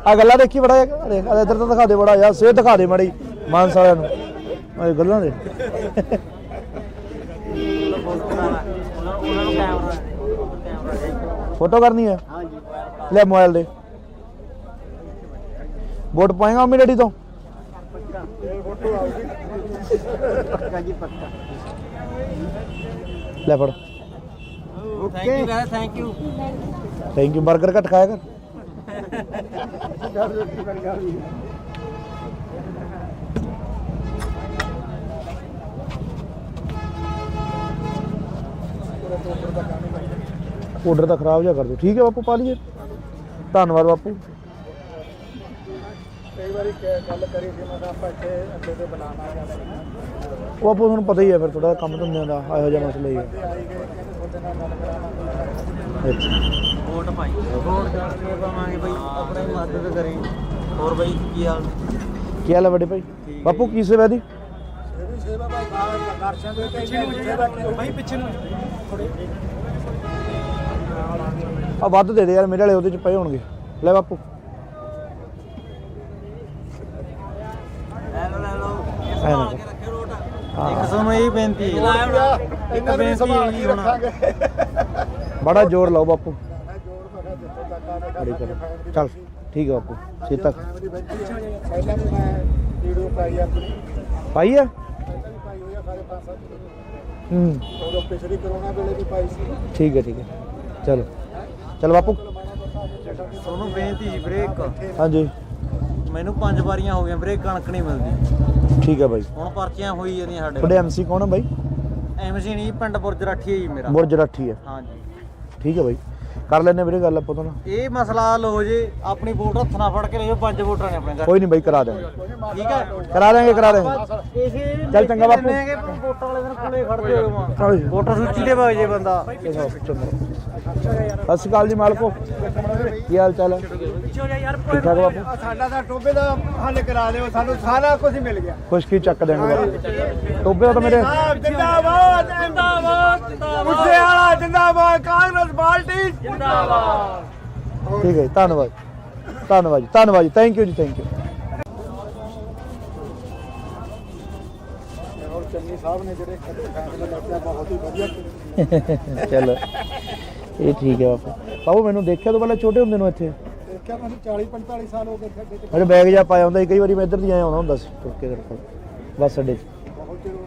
ਆ ਗੱਲਾਂ ਦੇਖੀ ਬੜਾ ਦੇਖ, ਇੱਧਰ ਤਾਂ ਦਿਖਾ ਦੇ ਬੜਾ ਯਾਰ, ਸਿਹਤ ਦਿਖਾ ਦੇ ਮਾੜੀ ਮਾਨਸ ਵਾਲਿਆਂ ਨੂੰ ਇਹ ਗੱਲਾਂ ਦੇ। ਫੋਟੋ ਕਰਨੀ ਹੈ, ਹਾਂ ਜੀ ਲੈ ਮੋਬਾਈਲ ਦੇ। ਵੋਟ ਪਾਏਗਾ ਮੰਮੀ ਡੈਡੀ ਤੋਂ? ਪੱਕਾ ਜੀ ਪੱਕਾ। ਲੈ ਫੜ। Okay thank you. Thank you. Burger ਘੱਟ ਖਾਇਆ ਕਰ। ਆਰਡਰ ਤਾਂ ਖਰਾਬ ਜਿਹਾ ਕਰ ਦਿਓ। ਠੀਕ ਹੈ ਬਾਪੂ, ਪਾ ਲਈਏ। ਧੰਨਵਾਦ ਬਾਪੂ। ਕਈ ਵਾਰੀ ਗੱਲ ਕਰੀ ਸੀ ਮੈਂ ਕਿਹਾ ਆਪਾਂ ਇੱਥੇ ਅੱਡੇ ਤੇ ਬਣਾਉਣਾ ਜਾਂ ਉਹ ਬਾਪੂ ਤੁਹਾਨੂੰ ਪਤਾ ਹੀ ਹੈ ਫਿਰ ਥੋੜਾ ਕੰਮ ਧੰਦਿਆਂ ਦਾ ਇਹੋ ਜਿਹਾ ਮਸਲਾ ਹੀ ਹੈ। ਆਈ ਗਏ ਤੁਹਾਡੇ ਨਾਲ ਗੱਲ ਕਰਾਉਣਾ। ਅੱਛਾ ਵੋਟ ਪਾਈ, ਵੋਟ ਕਰਕੇ ਪਾਵਾਂਗੇ ਬਈ, ਆਪਣੀ ਮਦਦ ਕਰੀ। ਹੋਰ ਬਈ ਕੀ ਹਾਲ? ਕੀ ਹਾਲ ਹੈ ਵੱਡੇ ਭਾਈ? ਬਾਪੂ ਕੀ ਸੇਵਾ ਦੀ? ਇਹ ਵੀ ਸੇਵਾ ਭਾਈ ਬਾਹਰ ਦਰਸ਼ਨ ਦੇ ਕੇ ਸੇਵਾ ਕੀ ਭਾਈ ਪਿੱਛੇ ਨੂੰ ਆ ਵੱਧ ਦੇ ਦੇ ਯਾਰ, ਮੇਰੇ ਵਾਲੇ ਉਹਦੇ ਚ ਪਏ ਹੋਣਗੇ। ਲੈ ਬਾਪੂ। ਲੈ ਲਓ ਐ ਨਾ ਕਰ। ਰੱਖਿਓ ਰੋਟ। ਹਾਂ। ਇੱਕ ਸਾਨੂੰ ਇਹ ਬੇਨਤੀ ਹੈ, ਇਹਨਾਂ ਨੂੰ ਵੀ ਸੰਭਾਲ ਕੇ ਰੱਖਾਂਗੇ। ਬੜਾ ਜ਼ੋਰ ਲਾਓ ਬਾਪੂ। ਮੈਂ ਜੋੜ ਮੈਂ ਕਿਹਾ ਜਿੱਥੋਂ ਤੱਕ ਆ ਬੜੀ ਦੇਖਾ ਕਰ ਚੱਲ ਠੀਕ ਹੈ ਬਾਪੂ। ਛੇਤੀ ਤੱਕ ਫੈਮਿਲੀ ਬੈਠੀ ਹੈ। ਪਹਿਲਾਂ ਵੀ ਮੈਂ ਵੀਡੀਓ ਪਾਈ ਆਪਣੀ, ਪਾਈ ਹੈ। ਪਹਿਲਾਂ ਵੀ ਪਾਈ ਹੋਈ ਆ ਸਾਰੇ ਪਾਸੇ। ਹੂੰ ਉਦੋਂ ਪਿਛਲੀ ਕਰੋਨਾ ਵੇਲੇ ਵੀ ਪਾਈ ਸੀ। ਠੀਕ ਹੈ ਠੀਕ ਹੈ। ਚਲੋ ਚਲ ਬਾਪੂ। ਤੁਹਾਨੂੰ ਬੇਨਤੀ ਜੀ ਵੀਰੇ ਇੱਕ, ਹਾਂਜੀ ਮੈਨੂੰ 5 ਵਾਰੀਆਂ ਹੋ ਗਈਆਂ ਵੀਰੇ, ਕਣਕ ਨਹੀਂ ਮਿਲਦੀ। ਠੀਕ ਹੈ ਬਾਈ। ਹੁਣ ਪਰਚੀਆਂ ਹੋਈ ਜਾਂਦੀਆਂ ਸਾਡੇ ਤੁਹਾਡੇ ਐਮਸੀ ਕੌਣ ਹੈ ਬਾਈ? ਐਮਸੀ ਨਹੀਂ, ਪਿੰਡ ਬੁਰਜ ਰਾਠੀ ਹੈ ਜੀ ਮੇਰਾ। ਬੁਰਜ ਰਾਠੀ ਹੈ। ਹਾਂਜੀ ਠੀਕ ਹੈ ਬਾਈ, ਕਰ ਲੈਣੇ ਵੀਰੇ ਗੱਲ ਆਪਾਂ ਤਾਂ ਨਾ। ਇਹ ਮਸਲਾ ਹੱਲ ਹੋ ਜੇ, ਆਪਣੀ ਵੋਟ ਹੱਥ ਨਾਲ ਫੜ ਕੇ ਲਿਓ। 5 ਵੋਟਾਂ ਨੇ ਆਪਣੇ ਘਰ, ਕੋਈ ਨਹੀਂ ਬਾਈ, ਕਰਾ ਦੇਵਾਂਗੇ। ਠੀਕ ਹੈ? ਕਰਾ ਦੇਵਾਂਗੇ ਕਰਾ ਦੇਵਾਂਗੇ। ਇਸੇ ਚੱਲ ਚੰਗਾ ਬਾਪੂ। ਵੋਟਾਂ ਵਾਲੇ ਦਿਨ ਕੋਲੇ ਖੜਦੇ ਹੋ। ਚੱਲ ਜੀ। ਵੋਟਰ ਸੂਚੀ ਦੇ ਵਗ ਜੇ ਬੰਦਾ। ਚੰਗਾ। ਸਤਿ ਸ਼੍ਰੀ ਅਕਾਲ ਜੀ ਮਾਲਕੋ, ਕੀ ਹਾਲ ਚਾਲ ਹੈ? ਠੀਕ ਠਾਕ ਬਾਪੂ, ਸਾਡਾ ਤਾਂ ਟੋਬੇ ਦਾ ਹੱਲ ਕਰਾ ਦਿਓ, ਸਾਨੂੰ ਸਾਰਾ ਕੁਝ ਮਿਲ ਗਿਆ। ਖੁਸ਼ਕੀ ਚੱਕ ਦੇਣਗੇ ਬਾਪੂ। ਟੋਬੇ ਦਾ ਤਾਂ ਮੇਰੇ ਜਿੰਦਾਬਾਦ ਜਿੰਦਾਬਾਦ ਮੁੱਸੇ ਵਾਲਾ ਜਿੰਦਾਬਾਦ, ਕਾਂਗਰਸ ਪਾਰਟੀ ਜਿੰਦਾਬਾਦ। ਠੀਕ ਹੈ ਜੀ, ਧੰਨਵਾਦ ਧੰਨਵਾਦ ਜੀ, ਧੰਨਵਾਦ ਜੀ, ਥੈਂਕ ਯੂ ਜੀ, ਥੈਂਕ ਯੂ। ਔਰ ਚੰਨੀ ਸਾਹਿਬ ਨੇ ਜਿਹੜੇ ਫੈਸਲੇ ਲਿਆ ਬਹੁਤ ਹੀ ਵਧੀਆ ਕੀਤੇ। ਚਲੋ ਇਹ ਠੀਕ ਹੈ ਬਾਪੂ। ਬਾਪੂ ਮੈਨੂੰ ਦੇਖਿਆ ਤੋਂ ਪਹਿਲਾਂ ਛੋਟੇ ਹੁੰਦੇ ਨੂੰ ਇੱਥੇ ਦੇਖਿਆ ਮੈਨੂੰ 40-45 ਸਾਲ ਹੋ ਗਏ ਸਾਡੇ ਤੇ। ਮੇਰੇ ਬੈਗ ਜਾ ਪਾਇਆ ਹੁੰਦਾ ਸੀ, ਕਈ ਵਾਰੀ ਮੈਂ ਇੱਧਰ ਦੀ ਆਇਆ ਆਉਂਦਾ ਹੁੰਦਾ ਸੀ ਤੁਰ ਕੇ ਤੇਰੇ ਕੋਲ ਬੱਸ ਅੱਡੇ 'ਚ, ਬਹੁਤ ਚਿਰ ਹੋ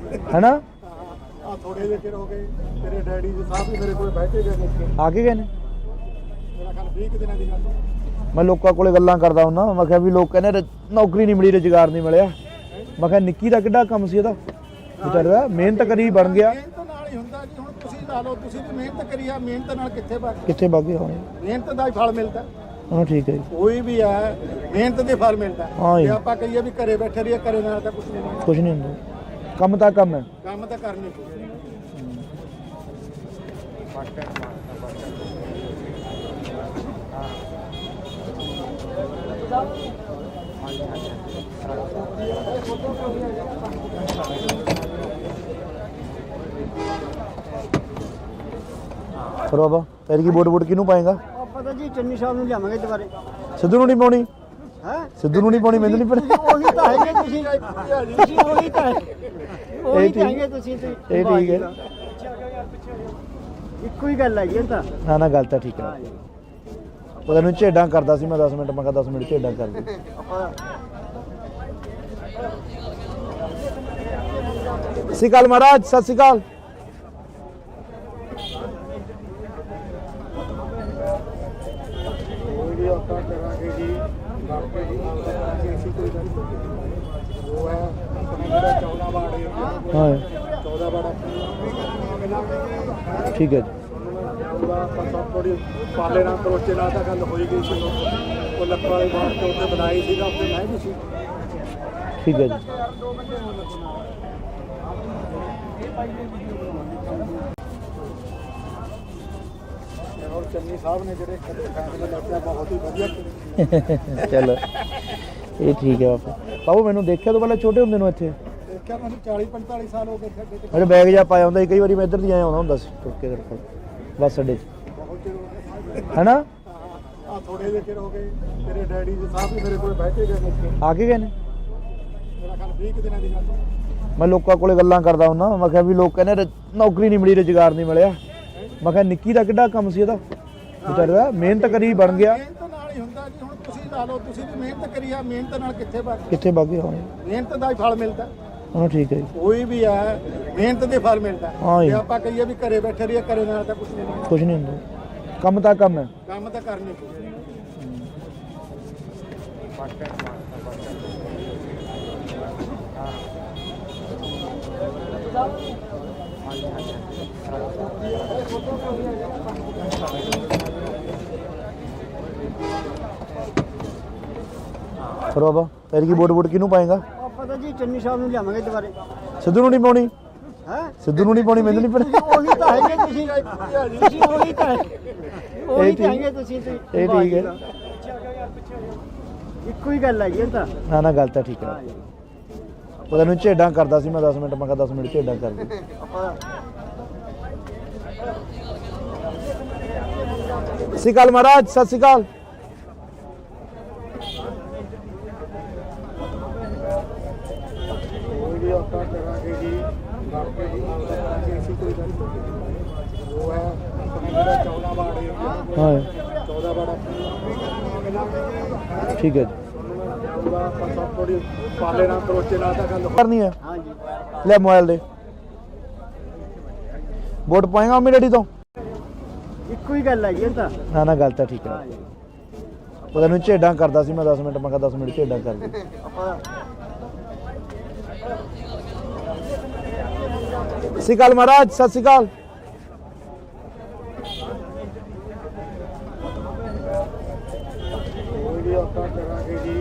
ਗਿਆ। ਹੈਨਾ? ਆ ਥੋੜੇ ਜਿਹੇ ਚਿਰ ਹੋ ਗਏ, ਤੇਰੇ ਡੈਡੀ ਜੀ ਸਾਹਿਬ ਵੀ ਮੇਰੇ ਕੋਲ ਬੈਠੇ ਗਏ ਨੇ। ਆ ਕੇ ਗਏ ਨੇ? ਮੇਰਾ ਖਿਆਲ 20 ਕੁ ਦਿਨਾਂ ਦੀ ਗੱਲ ਹੈ। ਮੈਂ ਲੋਕਾਂ ਕੋਲੇ ਗੱਲਾਂ ਕਰਦਾ ਹੁੰਦਾ, ਮੈਂ ਕਿਹਾ ਵੀ ਲੋਕ ਕਹਿੰਦੇ ਨੌਕਰੀ ਨਹੀਂ ਮਿਲੀ, ਰੁਜ਼ਗਾਰ ਨਹੀਂ ਮਿਲਿਆ। ਮੈਂ ਕਿਹਾ ਨਿੱਕੀ ਦਾ ਕਿੱਡਾ ਕੰਮ ਸੀ ਇਹਦਾ, ਵਿਚਾਰਾ ਮਿਹਨਤ ਕਰੀ ਬਣ ਗਿਆ। ਮਿਹਨਤ ਨਾਲ ਹੀ ਹੁੰਦਾ ਜੀ। ਹੁਣ ਤੁਸੀਂ ਲਾ ਲਓ, ਤੁਸੀਂ ਵੀ ਮਿਹਨਤ ਕਰੀ ਆ, ਮਿਹਨਤ ਨਾਲ ਕਿੱਥੇ ਵਗ ਕਿੱਥੇ ਬਾਗੇ ਹੋਣੇ? ਮਿਹਨਤ ਦਾ ਹੀ ਫਲ ਮਿਲਦਾ। ਹਾਂ ਠੀਕ ਹੈ ਜੀ, ਕੋਈ ਵੀ ਹੈ ਮਿਹਨਤ ਦੇ ਫਲ ਮਿਲਦਾ। ਹਾਂ ਜੀ। ਜੇ ਆਪਾਂ ਕਹੀਏ ਵੀ ਘਰੇ ਬੈਠੇ ਰਹੀਏ, ਘਰੇ ਨਾਲ ਤਾਂ ਕੁਝ ਨਹੀਂ। ਕੁਝ ਨਹੀਂ ਹੁੰਦਾ, ਕੰਮ ਤਾਂ ਕੰਮ ਹੈ। ਕੰਮ ਤਾਂ ਕਰਨੀ ਪਊ। ਫਿਰ ਬਾਬਾ ਪੈਰ ਕੀ ਵੋਟ ਕਿਹਨੂੰ ਪਾਏਗਾ? ਪਤਾ ਜੀ ਚੰਨੀ ਸਾਹਿਬ ਨੂੰ ਲਿਆਵਾਂਗੇ ਦੁਬਾਰੇ। ਸਿੱਧੂ ਨੂੰ ਨਹੀਂ ਪਾਉਣੀ? ਹੈ ਸਿੱਧੂ ਨੂੰ ਨਹੀਂ ਪਾਉਣੀ, ਮੈਨੂੰ ਨਹੀਂ ਪਤਾ। ਉਹੀ ਤਾਂ ਹੈਗੇ ਤੁਸੀਂ ਉਹੀ ਤਾਂ ਉਹੀ ਤਾਂ ਹੈਗੇ ਤੁਸੀਂ ਤੇ। ਇਹ ਠੀਕ ਹੈ, ਇੱਕੋ ਹੀ ਗੱਲ ਹੈਗੀ ਇਹ ਤਾਂ। ਨਾ ਨਾ ਗੱਲ ਤਾਂ ਠੀਕ ਹੈ। ਉਹਦਾ ਨੂੰ ਝੇਡਾਂ ਕਰਦਾ ਸੀ ਮੈਂ 10 ਮਿੰਟ, ਮੈਂ ਕਿਹਾ 10 ਮਿੰਟ ਝੇਡਾਂ ਕਰ ਦੇ। ਸਤਿ ਸ਼੍ਰੀ ਅਕਾਲ ਮਹਾਰਾਜ, ਸਤਿ ਸ਼੍ਰੀ ਅਕਾਲ। ਕੋਈ ਵੀ ਆਪਾਂ ਕਰਾਂਗੇ ਜੀ, ਬਾਕੀ ਜੀ ਐਸੀ ਕੋਈ ਗੱਲ ਨਹੀਂ। ਉਹ ਹੈ ਆਪਣਾ ਜਿਹੜਾ 14 ਵਾਰਡ ਏਰੀਆ, ਹਾਂ 14 ਵਾਰਡ ਠੀਕ ਹੈ ਜੀ, ਉਹਦਾ ਆਪਾਂ ਸਭ ਥੋੜੀ ਪਾਲੇ ਨਾਲ ਕਰੋਚੇ ਨਾਲ ਤਾਂ ਗੱਲ ਹੋਈ ਗਈ ਸੀ। ਉਹ ਲੱਖਾਂ ਵਾਲੇ ਬਾਹਰ ਤੋਂ ਉੱਤੇ ਬਣਾਈ ਸੀ ਤਾਂ ਉੱਤੇ ਮਹਿੰਗੀ ਸੀ। ਠੀਕ ਹੈ ਜੀ। ਔਰ ਚੰਨੀ ਸਾਹਿਬ ਨੇ ਜਿਹੜੇ ਫੈਸਲੇ ਲਿਆ ਬਹੁਤ ਹੀ ਵਧੀਆ ਕੀਤੇ। ਚਲੋ ਇਹ ਠੀਕ ਹੈ ਬਾਪੂ। ਬਾਪੂ ਮੈਨੂੰ ਦੇਖਿਆ ਤੋਂ ਪਹਿਲਾਂ ਛੋਟੇ ਹੁੰਦੇ ਨੂੰ ਇੱਥੇ ਦੇਖਿਆ ਮੈਨੂੰ 40-45 ਸਾਲ ਹੋ ਗਏ ਸਾਡੇ ਤੇ। ਮੇਰੇ ਬੈਗ ਜਾ ਪਾਇਆ ਹੁੰਦਾ ਸੀ, ਕਈ ਵਾਰੀ ਮੈਂ ਇੱਧਰ ਦੀ ਆਇਆ ਆਉਂਦਾ ਹੁੰਦਾ ਸੀ ਤੁਰ ਕੇ ਤੇਰੇ ਕੋਲ ਬੱਸ ਅੱਡੇ 'ਚ, ਬਹੁਤ ਚਿਰ ਹੋ ਗਿਆ। ਹੈਨਾ? ਆ ਥੋੜੇ ਜਿਹੇ ਚਿਰ ਹੋ ਗਏ, ਤੇਰੇ ਡੈਡੀ ਜੀ ਸਾਹਿਬ ਵੀ ਮੇਰੇ ਕੋਲ ਬੈਠੇ ਗਏ ਨੇ। ਆ ਕੇ ਗਏ ਨੇ? ਮੇਰਾ ਖਿਆਲ 20 ਕੁ ਦਿਨਾਂ ਦੀ ਗੱਲ ਹੈ। ਮੈਂ ਲੋਕਾਂ ਕੋਲੇ ਗੱਲਾਂ ਕਰਦਾ ਹੁੰਦਾ, ਮੈਂ ਕਿਹਾ ਵੀ ਲੋਕ ਕਹਿੰਦੇ ਨੌਕਰੀ ਨਹੀਂ ਮਿਲੀ, ਰੁਜ਼ਗਾਰ ਨਹੀਂ ਮਿਲਿਆ। ਮੈਂ ਕਿਹਾ ਨਿੱਕੀ ਦਾ ਕਿੱਡਾ ਕੰਮ ਸੀ ਇਹਦਾ, ਵਿਚਾਰਾ ਮਿਹਨਤ ਕਰੀ ਬਣ ਗਿਆ। ਮਿਹਨਤ ਨਾਲ ਹੀ ਹੁੰਦਾ ਜੀ। ਹੁਣ ਤੁਸੀਂ ਲਾ ਲਓ, ਤੁਸੀਂ ਵੀ ਮਿਹਨਤ ਕਰੀ ਆ, ਮਿਹਨਤ ਨਾਲ ਕਿੱਥੇ ਵਗ ਕਿੱਥੇ ਬਾਗੇ ਹੋਣੇ? ਮਿਹਨਤ ਦਾ ਹੀ ਫਲ ਮਿਲਦਾ। ਹਾਂ ਠੀਕ ਹੈ ਜੀ, ਕੋਈ ਵੀ ਹੈ ਮਿਹਨਤ ਦੇ ਫਲ ਮਿਲਦਾ। ਹਾਂ ਜੀ। ਜੇ ਆਪਾਂ ਕਹੀਏ ਵੀ ਘਰੇ ਬੈਠੇ ਰਹੀਏ, ਘਰੇ ਨਾਲ ਤਾਂ ਕੁਝ ਨਹੀਂ। ਕੁਝ ਨਹੀਂ ਹੁੰਦਾ, ਕੰਮ ਤਾਂ ਕੰਮ ਹੈ। ਕੰਮ ਤਾਂ ਕਰਨੀ ਪਊ। ਫਿਰ ਬਾਬਾ ਪੈਰ ਕੀ ਵੋਟ ਕਿਹਨੂੰ ਪਾਏਗਾ? ਪਤਾ ਜੀ ਚੰਨੀ ਸਾਹਿਬ ਨੂੰ ਲਿਆਵਾਂਗੇ ਦੁਬਾਰੇ। ਸਿੱਧੂ ਨੂੰ ਨਹੀਂ ਪਾਉਣੀ? ਹੈ ਸਿੱਧੂ ਨੂੰ ਨਹੀਂ ਪਾਉਣੀ, ਮੈਨੂੰ ਨਹੀਂ ਪਤਾ। ਉਹੀ ਤਾਂ ਹੈਗੇ ਤੁਸੀਂ ਉਹੀ ਤਾਂ ਉਹੀ ਤਾਂ ਹੈਗੇ ਤੁਸੀਂ ਤੇ। ਇਹ ਠੀਕ ਹੈ, ਇੱਕੋ ਹੀ ਗੱਲ ਹੈਗੀ ਇਹ ਤਾਂ। ਨਾ ਨਾ ਗੱਲ ਤਾਂ ਠੀਕ ਹੈ। ਉਹਦਾ ਨੂੰ ਝੇਡਾਂ ਕਰਦਾ ਸੀ ਮੈਂ 10 ਮਿੰਟ, ਮੈਂ ਕਿਹਾ 10 ਮਿੰਟ ਝੇਡਾਂ ਕਰ ਦੇ। ਸਤਿ ਸ਼੍ਰੀ ਅਕਾਲ ਮਹਾਰਾਜ, ਸਤਿ ਸ਼੍ਰੀ ਅਕਾਲ। ਕੋਈ ਵੀ ਆਪਾਂ ਕਰਾਂਗੇ ਜੀ, ਬਾਕੀ ਜੀ ਐਸੀ ਕੋਈ ਗੱਲ ਨਹੀਂ। ਉਹ ਹੈ ਆਪਣਾ ਜਿਹੜਾ 14 ਵਾਰਡ ਏਰੀਆ, ਹਾਂ 14 ਵਾਰਡ ਠੀਕ ਹੈ ਜੀ, ਉਹਦਾ ਆਪਾਂ ਸਭ ਥੋੜੀ ਪਾਲੇ ਨਾਲ ਕਰੋਚੇ ਨਾਲ ਤਾਂ ਗੱਲ ਕਰਨੀ ਹੈ। ਹਾਂਜੀ ਲੈ ਮੋਬਾਈਲ ਦੇ ਵੋਟ ਪਾਏਗਾ ਮੰਮੀ ਡੈਡੀ ਤੋਂ? ਇੱਕੋ ਹੀ ਗੱਲ ਹੈਗੀ ਇਹ ਤਾਂ। ਨਾ ਨਾ ਗੱਲ ਤਾਂ ਠੀਕ ਹੈ। ਉਹਦਾ ਨੂੰ ਝੇਡਾਂ ਕਰਦਾ ਸੀ ਮੈਂ 10 ਮਿੰਟ, ਮੈਂ ਕਿਹਾ 10 ਮਿੰਟ ਝੇਡਾਂ ਕਰ ਦੇ। ਸਤਿ ਸ਼੍ਰੀ ਅਕਾਲ ਮਹਾਰਾਜ, ਸਤਿ ਸ਼੍ਰੀ ਅਕਾਲ। ਕੋਈ ਵੀ ਆਪਾਂ ਕਰਾਂਗੇ ਜੀ,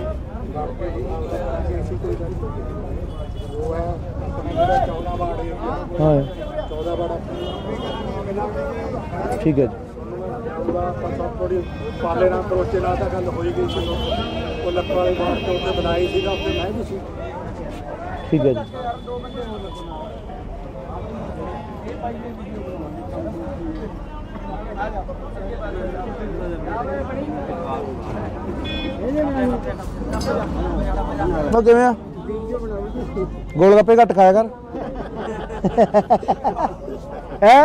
ਬਾਕੀ ਜੀ ਐਸੀ ਕੋਈ ਗੱਲ ਨਹੀਂ। ਉਹ ਹੈ ਆਪਣਾ ਜਿਹੜਾ 14 ਵਾਰਡ ਏਰੀਆ, ਹਾਂ 14 ਵਾਰਡ ਠੀਕ ਹੈ ਜੀ, ਜਾਊਗਾ ਪਰ ਥੋੜੀ ਪਾਲੇ ਨਾਲ ਕਰੋਚੇ ਨਾਲ ਤਾਂ ਗੱਲ ਹੋਈ ਗਈ ਸੀ ਉਹ ਲੱਕੜ ਵਾਲੀ ਬਾਤ ਤੇ ਉੱਤੇ ਬਣਾਈ ਸੀਗਾ ਉੱਤੇ ਮੈਂ ਵੀ ਸੀ ਠੀਕ ਹੈ ਜੀ ਉਹ ਕਿਵੇਂ ਆ ਗੋਲ ਗੱਪੇ ਘੱਟ ਖਾਇਆ ਕਰ ਹੈ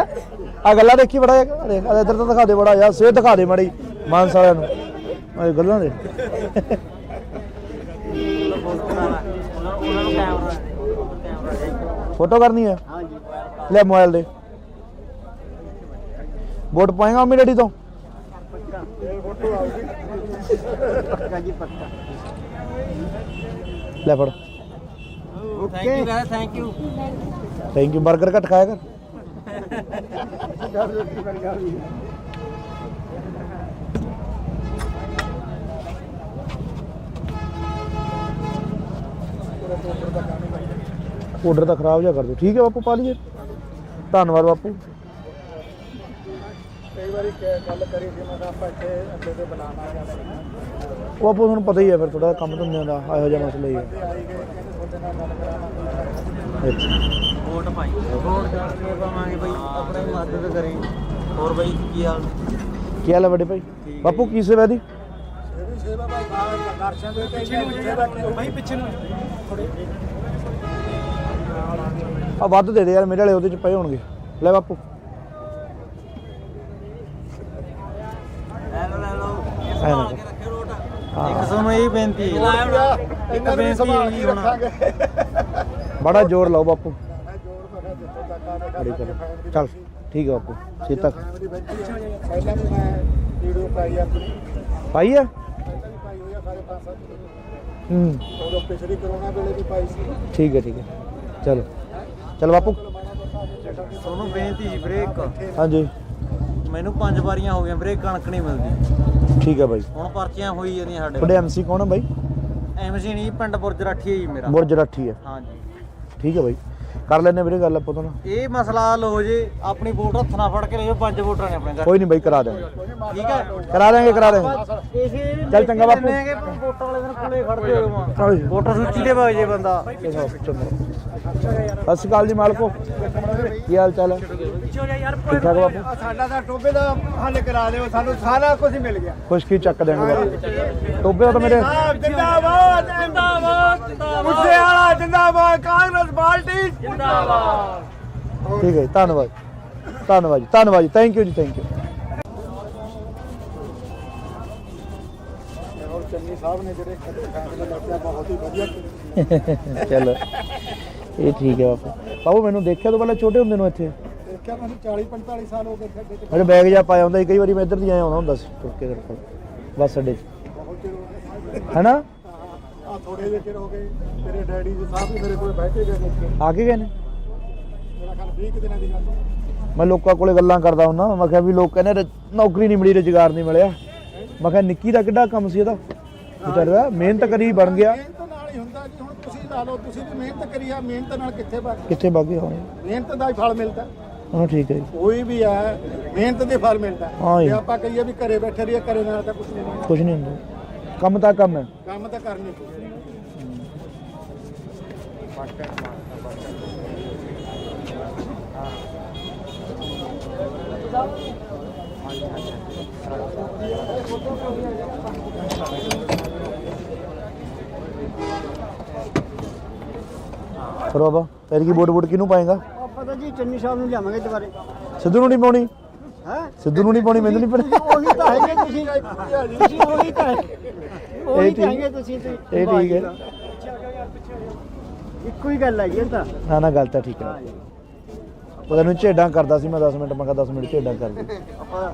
ਆ ਗੱਲਾਂ ਦੇਖੀ ਬੜਾ ਦੇਖ ਇੱਧਰ ਤਾਂ ਦਿਖਾ ਦੇ ਬੜਾ ਯਾਰ ਸਿਹਤ ਦਿਖਾ ਦੇ ਮਾੜੀ ਮਾਨਸ ਵਾਲਿਆਂ ਨੂੰ ਇਹ ਗੱਲਾਂ ਦੇ ਫੋਟੋ ਕਰਨੀ ਹੈ ਲੈ ਮੋਬਾਈਲ ਦੇ ਵੋਟ ਪਾਏਗਾ ਮੰਮੀ ਡੈਡੀ ਤੋਂ ਲੈ ਫੜ ਥੈਂਕ ਯੂ ਥੈਂਕ ਯੂ 버ਗਰ ਘੱਟ ਖਾਇਆ ਕਰ ਆਰਡਰ ਤਾਂ ਖਰਾਬ ਜਿਹਾ ਕਰ ਦਿਓ ਠੀਕ ਹੈ ਬਾਪੂ ਪਾ ਲਈਏ ਧੰਨਵਾਦ ਬਾਪੂ ਕਈ ਵਾਰੀ ਗੱਲ ਕਰੀ ਸੀ ਮੈਂ ਕਿਹਾ ਆਪਾਂ ਇੱਥੇ ਅੱਗੇ ਤੇ ਬਣਾਉਣਾ ਉਹ ਬਾਪੂ ਤੁਹਾਨੂੰ ਪਤਾ ਹੀ ਹੈ ਫਿਰ ਥੋੜਾ ਕੰਮ ਧੰਦਿਆਂ ਦਾ ਇਹੋ ਜਿਹਾ ਮਸਲਾ ਹੀ ਹੈ ਆਈ ਗਏ ਕਹਿੰਦੇ ਤੁਹਾਡੇ ਨਾਲ ਗੱਲ ਕਰਾਵਾਂਗੇ ਅੱਛਾ ਵੋਟ ਪਾਈ ਵੋਟ ਕਰਕੇ ਪਾਵਾਂਗੇ ਬਈ ਆਪਣੇ ਮਦਦ ਕਰੇ ਹੋਰ ਬਈ ਕੀ ਹਾਲ ਕੀ ਹਾਲ ਹੈ ਵੱਡੇ ਭਾਈ ਬਾਪੂ ਕੀ ਸੇਵਾ ਦੀ ਇਹ ਵੀ ਸੇਵਾ ਭਾਈ ਦਰਸ਼ਨ ਦੇ ਕੇ ਸੇਵਾ ਕੀ ਭਾਈ ਪਿੱਛੇ ਨੂੰ ਆ ਵੱਧ ਦੇ ਦੇ ਯਾਰ ਮੇਰੇ ਵਾਲੇ ਉਹਦੇ ਚ ਪਏ ਹੋਣਗੇ ਲੈ ਬਾਪੂ ਲੈ ਲਓ ਐ ਨਾ ਰੱਖਿਓ ਵੋਟ ਹਾਂ ਇੱਕ ਸਾਨੂੰ ਇਹ ਬੇਨਤੀ ਹੈ ਇਹਨਾਂ ਨੂੰ ਸੰਭਾਲ ਕੇ ਰੱਖਾਂਗੇ ਬੜਾ ਜ਼ੋਰ ਲਾਓ ਬਾਪੂ ਮੈਂ ਜੋਰ ਮੈਂ ਕਿਹਾ ਜਿੱਥੇ ਤੱਕ ਆ ਬੜੀ ਕਰ ਚੱਲ ਠੀਕ ਹੈ ਬਾਪੂ ਛੇਤੀ ਤੱਕ ਪਹਿਲਾਂ ਵੀ ਮੈਂ ਵੀਡੀਓ ਪਾਈ ਆਪਣੀ ਪਾਈ ਆ ਪਹਿਲਾਂ ਵੀ ਪਾਈ ਹੋਈ ਆ ਸਾਰੇ 5-7 ਹੂੰ ਉਦੋਂ ਪਿਛਲੀ ਕਰੋਨਾ ਵੇਲੇ ਵੀ ਪਾਈ ਸੀ ਠੀਕ ਹੈ ਚਲੋ ਚਲ ਬਾਪੂ ਤੁਹਾਨੂੰ ਬੇਨਤੀ ਵੀਰੇ ਇੱਕ ਹਾਂਜੀ ਮੈਨੂੰ 5 ਵਾਰੀਆਂ ਹੋ ਗਈਆਂ ਵੀਰੇ ਕਣਕ ਨਹੀਂ ਮਿਲਦੀ ਠੀਕ ਹੈ ਬਾਈ ਹੁਣ ਪਰਚੀਆਂ ਹੋਈ ਜਾਂਦੀਆਂ ਸਾਡੇ ਤੁਹਾਡੇ ਐਮਸੀ ਕੌਣ ਹੈ ਬਾਈ ਐਮਸੀ ਨਹੀਂ ਪਿੰਡ ਬੁਰਜ ਰਾਠੀ ਹੈ ਜੀ ਮੇਰਾ ਬੁਰਜ ਰਾਠੀ ਹੈ ਹਾਂਜੀ ਠੀਕ ਹੈ ਬਾਈ ਕਰ ਲੈਣੇ ਵੀਰੇ ਗੱਲ ਆਪਾਂ ਤੋਂ ਨਾ ਇਹ ਮਸਲਾ ਹੱਲ ਹੋ ਜੇ ਆਪਣੀ ਵੋਟ ਹੱਥ ਨਾਲ ਫੜ ਕੇ ਲੈ ਜਾਓ 5 ਵੋਟਰਾਂ ਨੇ ਆਪਣੇ ਘਰ ਕੋਈ ਨਹੀਂ ਬਾਈ ਕਰਾ ਦੇਵਾਂਗੇ ਠੀਕ ਹੈ ਕਰਾ ਦੇਵਾਂਗੇ ਇਸੇ ਚੱਲ ਚੰਗਾ ਬਾਪੂ। ਵੋਟਾਂ ਵਾਲੇ ਦਿਨ ਕੋਲੇ ਖੜਦੇ ਹੋ ਹਾਂਜੀ। ਵੋਟਰ ਸੂਚੀ ਦੇ ਵਗ ਜੇ ਬੰਦਾ ਸਤਿ ਸ਼੍ਰੀ ਅਕਾਲ ਜੀ ਮਾਲਕੋ ਕੀ ਹਾਲ ਚਾਲ ਹੈ ਠੀਕ ਠਾਕ ਬਾਪੂ ਸਾਡਾ ਤਾਂ ਟੋਬੇ ਦਾ ਹੱਲ ਕਰਾ ਦਿਓ ਸਾਨੂੰ ਸਾਰਾ ਕੁਝ ਮਿਲ ਗਿਆ ਖੁਸ਼ਕੀ ਚੱਕ ਦੇਣਗੇ ਬਾਪੂ ਟੋਬੇ ਦਾ ਤਾਂ ਮੇਰੇ ਜਿੰਦਾਬਾਦ ਜਿੰਦਾਬਾਦ ਮੁੱਸੇ ਵਾਲਾ ਜਿੰਦਾਬਾਦ ਕਾਂਗਰਸ ਪਾਰਟੀ ਜਿੰਦਾਬਾਦ ਠੀਕ ਹੈ ਜੀ ਧੰਨਵਾਦ ਜੀ ਥੈਂਕ ਯੂ ਜੀ ਥੈਂਕ ਯੂ ਔਰ ਚੰਨੀ ਸਾਹਿਬ ਨੇ ਜਿਹੜੇ ਫੈਸਲੇ ਲਿਆ ਬਹੁਤ ਹੀ ਵਧੀਆ ਚਲੋ ਇਹ ਠੀਕ ਹੈ ਬਾਪੂ ਮੈਨੂੰ ਦੇਖਿਆ ਤੋਂ ਪਹਿਲਾਂ ਛੋਟੇ ਹੁੰਦੇ ਨੂੰ ਇੱਥੇ ਦੇਖਿਆ ਮੈਨੂੰ 40-45 ਸਾਲ ਹੋ ਗਏ ਖੱਡੇ ਤੇ ਮੇਰੇ ਬੈਗ ਜਾ ਪਾਇਆ ਹੁੰਦਾ ਸੀ ਕਈ ਵਾਰੀ ਮੈਂ ਇੱਧਰ ਦੀ ਆਇਆ ਹੁੰਦਾ ਸੀ ਤੁਰ ਕੇ ਤੇਰੇ ਕੋਲ ਬੱਸ ਅੱਡੇ 'ਚ ਬਹੁਤ ਚਿਰ ਹੋ ਗਏ ਹੈਨਾ ਆ ਥੋੜੇ ਜਿਹੇ ਚਿਰ ਹੋ ਗਏ ਤੇਰੇ ਡੈਡੀ ਜੀ ਸਾਹਿਬ ਵੀ ਮੇਰੇ ਕੋਲ ਬੈਠੇ ਗਏ ਨੇ ਆ ਕੇ ਗਏ ਨੇ ਮੇਰਾ ਖਿਆਲ 20 ਦਿਨਾਂ ਦੀ ਗੱਲ ਮੈਂ ਲੋਕਾਂ ਕੋਲੇ ਗੱਲਾਂ ਕਰਦਾ ਹੁੰਦਾ ਮੈਂ ਕਿਹਾ ਵੀ ਲੋਕ ਕਹਿੰਦੇ ਨੌਕਰੀ ਨਹੀਂ ਮਿਲੀ ਰੁਜ਼ਗਾਰ ਨਹੀਂ ਮਿਲਿਆ ਮੈਂ ਕਿਹਾ ਨਿੱਕੀ ਦਾ ਕਿੱਡਾ ਕੰਮ ਸੀ ਇਹਦਾ ਵਿਚਾਰਾ ਮਿਹਨਤ ਕਰੀ ਬਣ ਗਿਆ ਮਿਹਨਤ ਨਾਲ ਹੀ ਹੁੰਦਾ ਜੀ ਹੁਣ ਤੁਸੀਂ ਲਾ ਲਓ ਤੁਸੀਂ ਵੀ ਮਿਹਨਤ ਕਰੀ ਆ ਮਿਹਨਤ ਨਾਲ ਕਿੱਥੇ ਬਣ ਕਿੱਥੇ ਵਗ ਗਏ ਹੁਣ ਮਿਹਨਤ ਦਾ ਹੀ ਫਲ ਮਿਲਦਾ ਹਾਂ ਠੀਕ ਹੈ ਜੀ ਕੋਈ ਵੀ ਹੈ ਮਿਹਨਤ ਦੇ ਫਲ ਮਿਲਦਾ ਹਾਂ ਜੀ। ਜੇ ਆਪਾਂ ਕਹੀਏ ਵੀ ਘਰੇ ਬੈਠੇ ਰਹੀਏ ਘਰੇ ਨਾਲ ਤਾਂ ਕੁਝ ਨਹੀਂ ਮਿਲਦਾ ਕੁਝ ਨਹੀਂ ਹੁੰਦਾ ਕੰਮ ਤਾਂ ਕੰਮ ਹੈ ਕੰਮ ਤਾਂ ਕਰਨੀ ਪਊ ਫਿਰ ਬਾਬਾ ਫਿਰ ਕੀ ਵੋਟ ਕਿਹਨੂੰ ਪਾਏਗਾ ਆਪਾਂ ਤਾਂ ਜੀ ਚੰਨੀ ਸਾਹਿਬ ਨੂੰ ਲਿਆਵਾਂਗੇ ਦੁਬਾਰੇ ਸਿੱਧੂ ਨੂੰ ਨਹੀਂ ਪਾਉਣੀ ਹੈ ਸਿੱਧੂ ਨੂੰ ਨਹੀਂ ਪਾਉਣੀ ਮੈਨੂੰ ਨਹੀਂ ਪਤਾ ਉਹੀ ਤਾਂ ਹੈਗੇ ਤੁਸੀਂ ਉਹੀ ਤਾਂ ਉਹੀ ਤਾਂ ਹੈਗੇ ਤੁਸੀਂ ਤੇ ਇਹ ਠੀਕ ਹੈ ਇੱਕੋ ਹੀ ਗੱਲ ਹੈ ਇਹ ਤਾਂ ਨਾ ਨਾ ਗੱਲ ਤਾਂ ਠੀਕ ਹੈ ਉਹਦਾ ਨੂੰ ਝੇਡਾਂ ਕਰਦਾ ਸੀ ਮੈਂ 10 ਮਿੰਟ ਮੈਂ ਕਿਹਾ 10 ਮਿੰਟ ਝੇਡਾਂ ਕਰ ਦੇ ਆਪਾਂ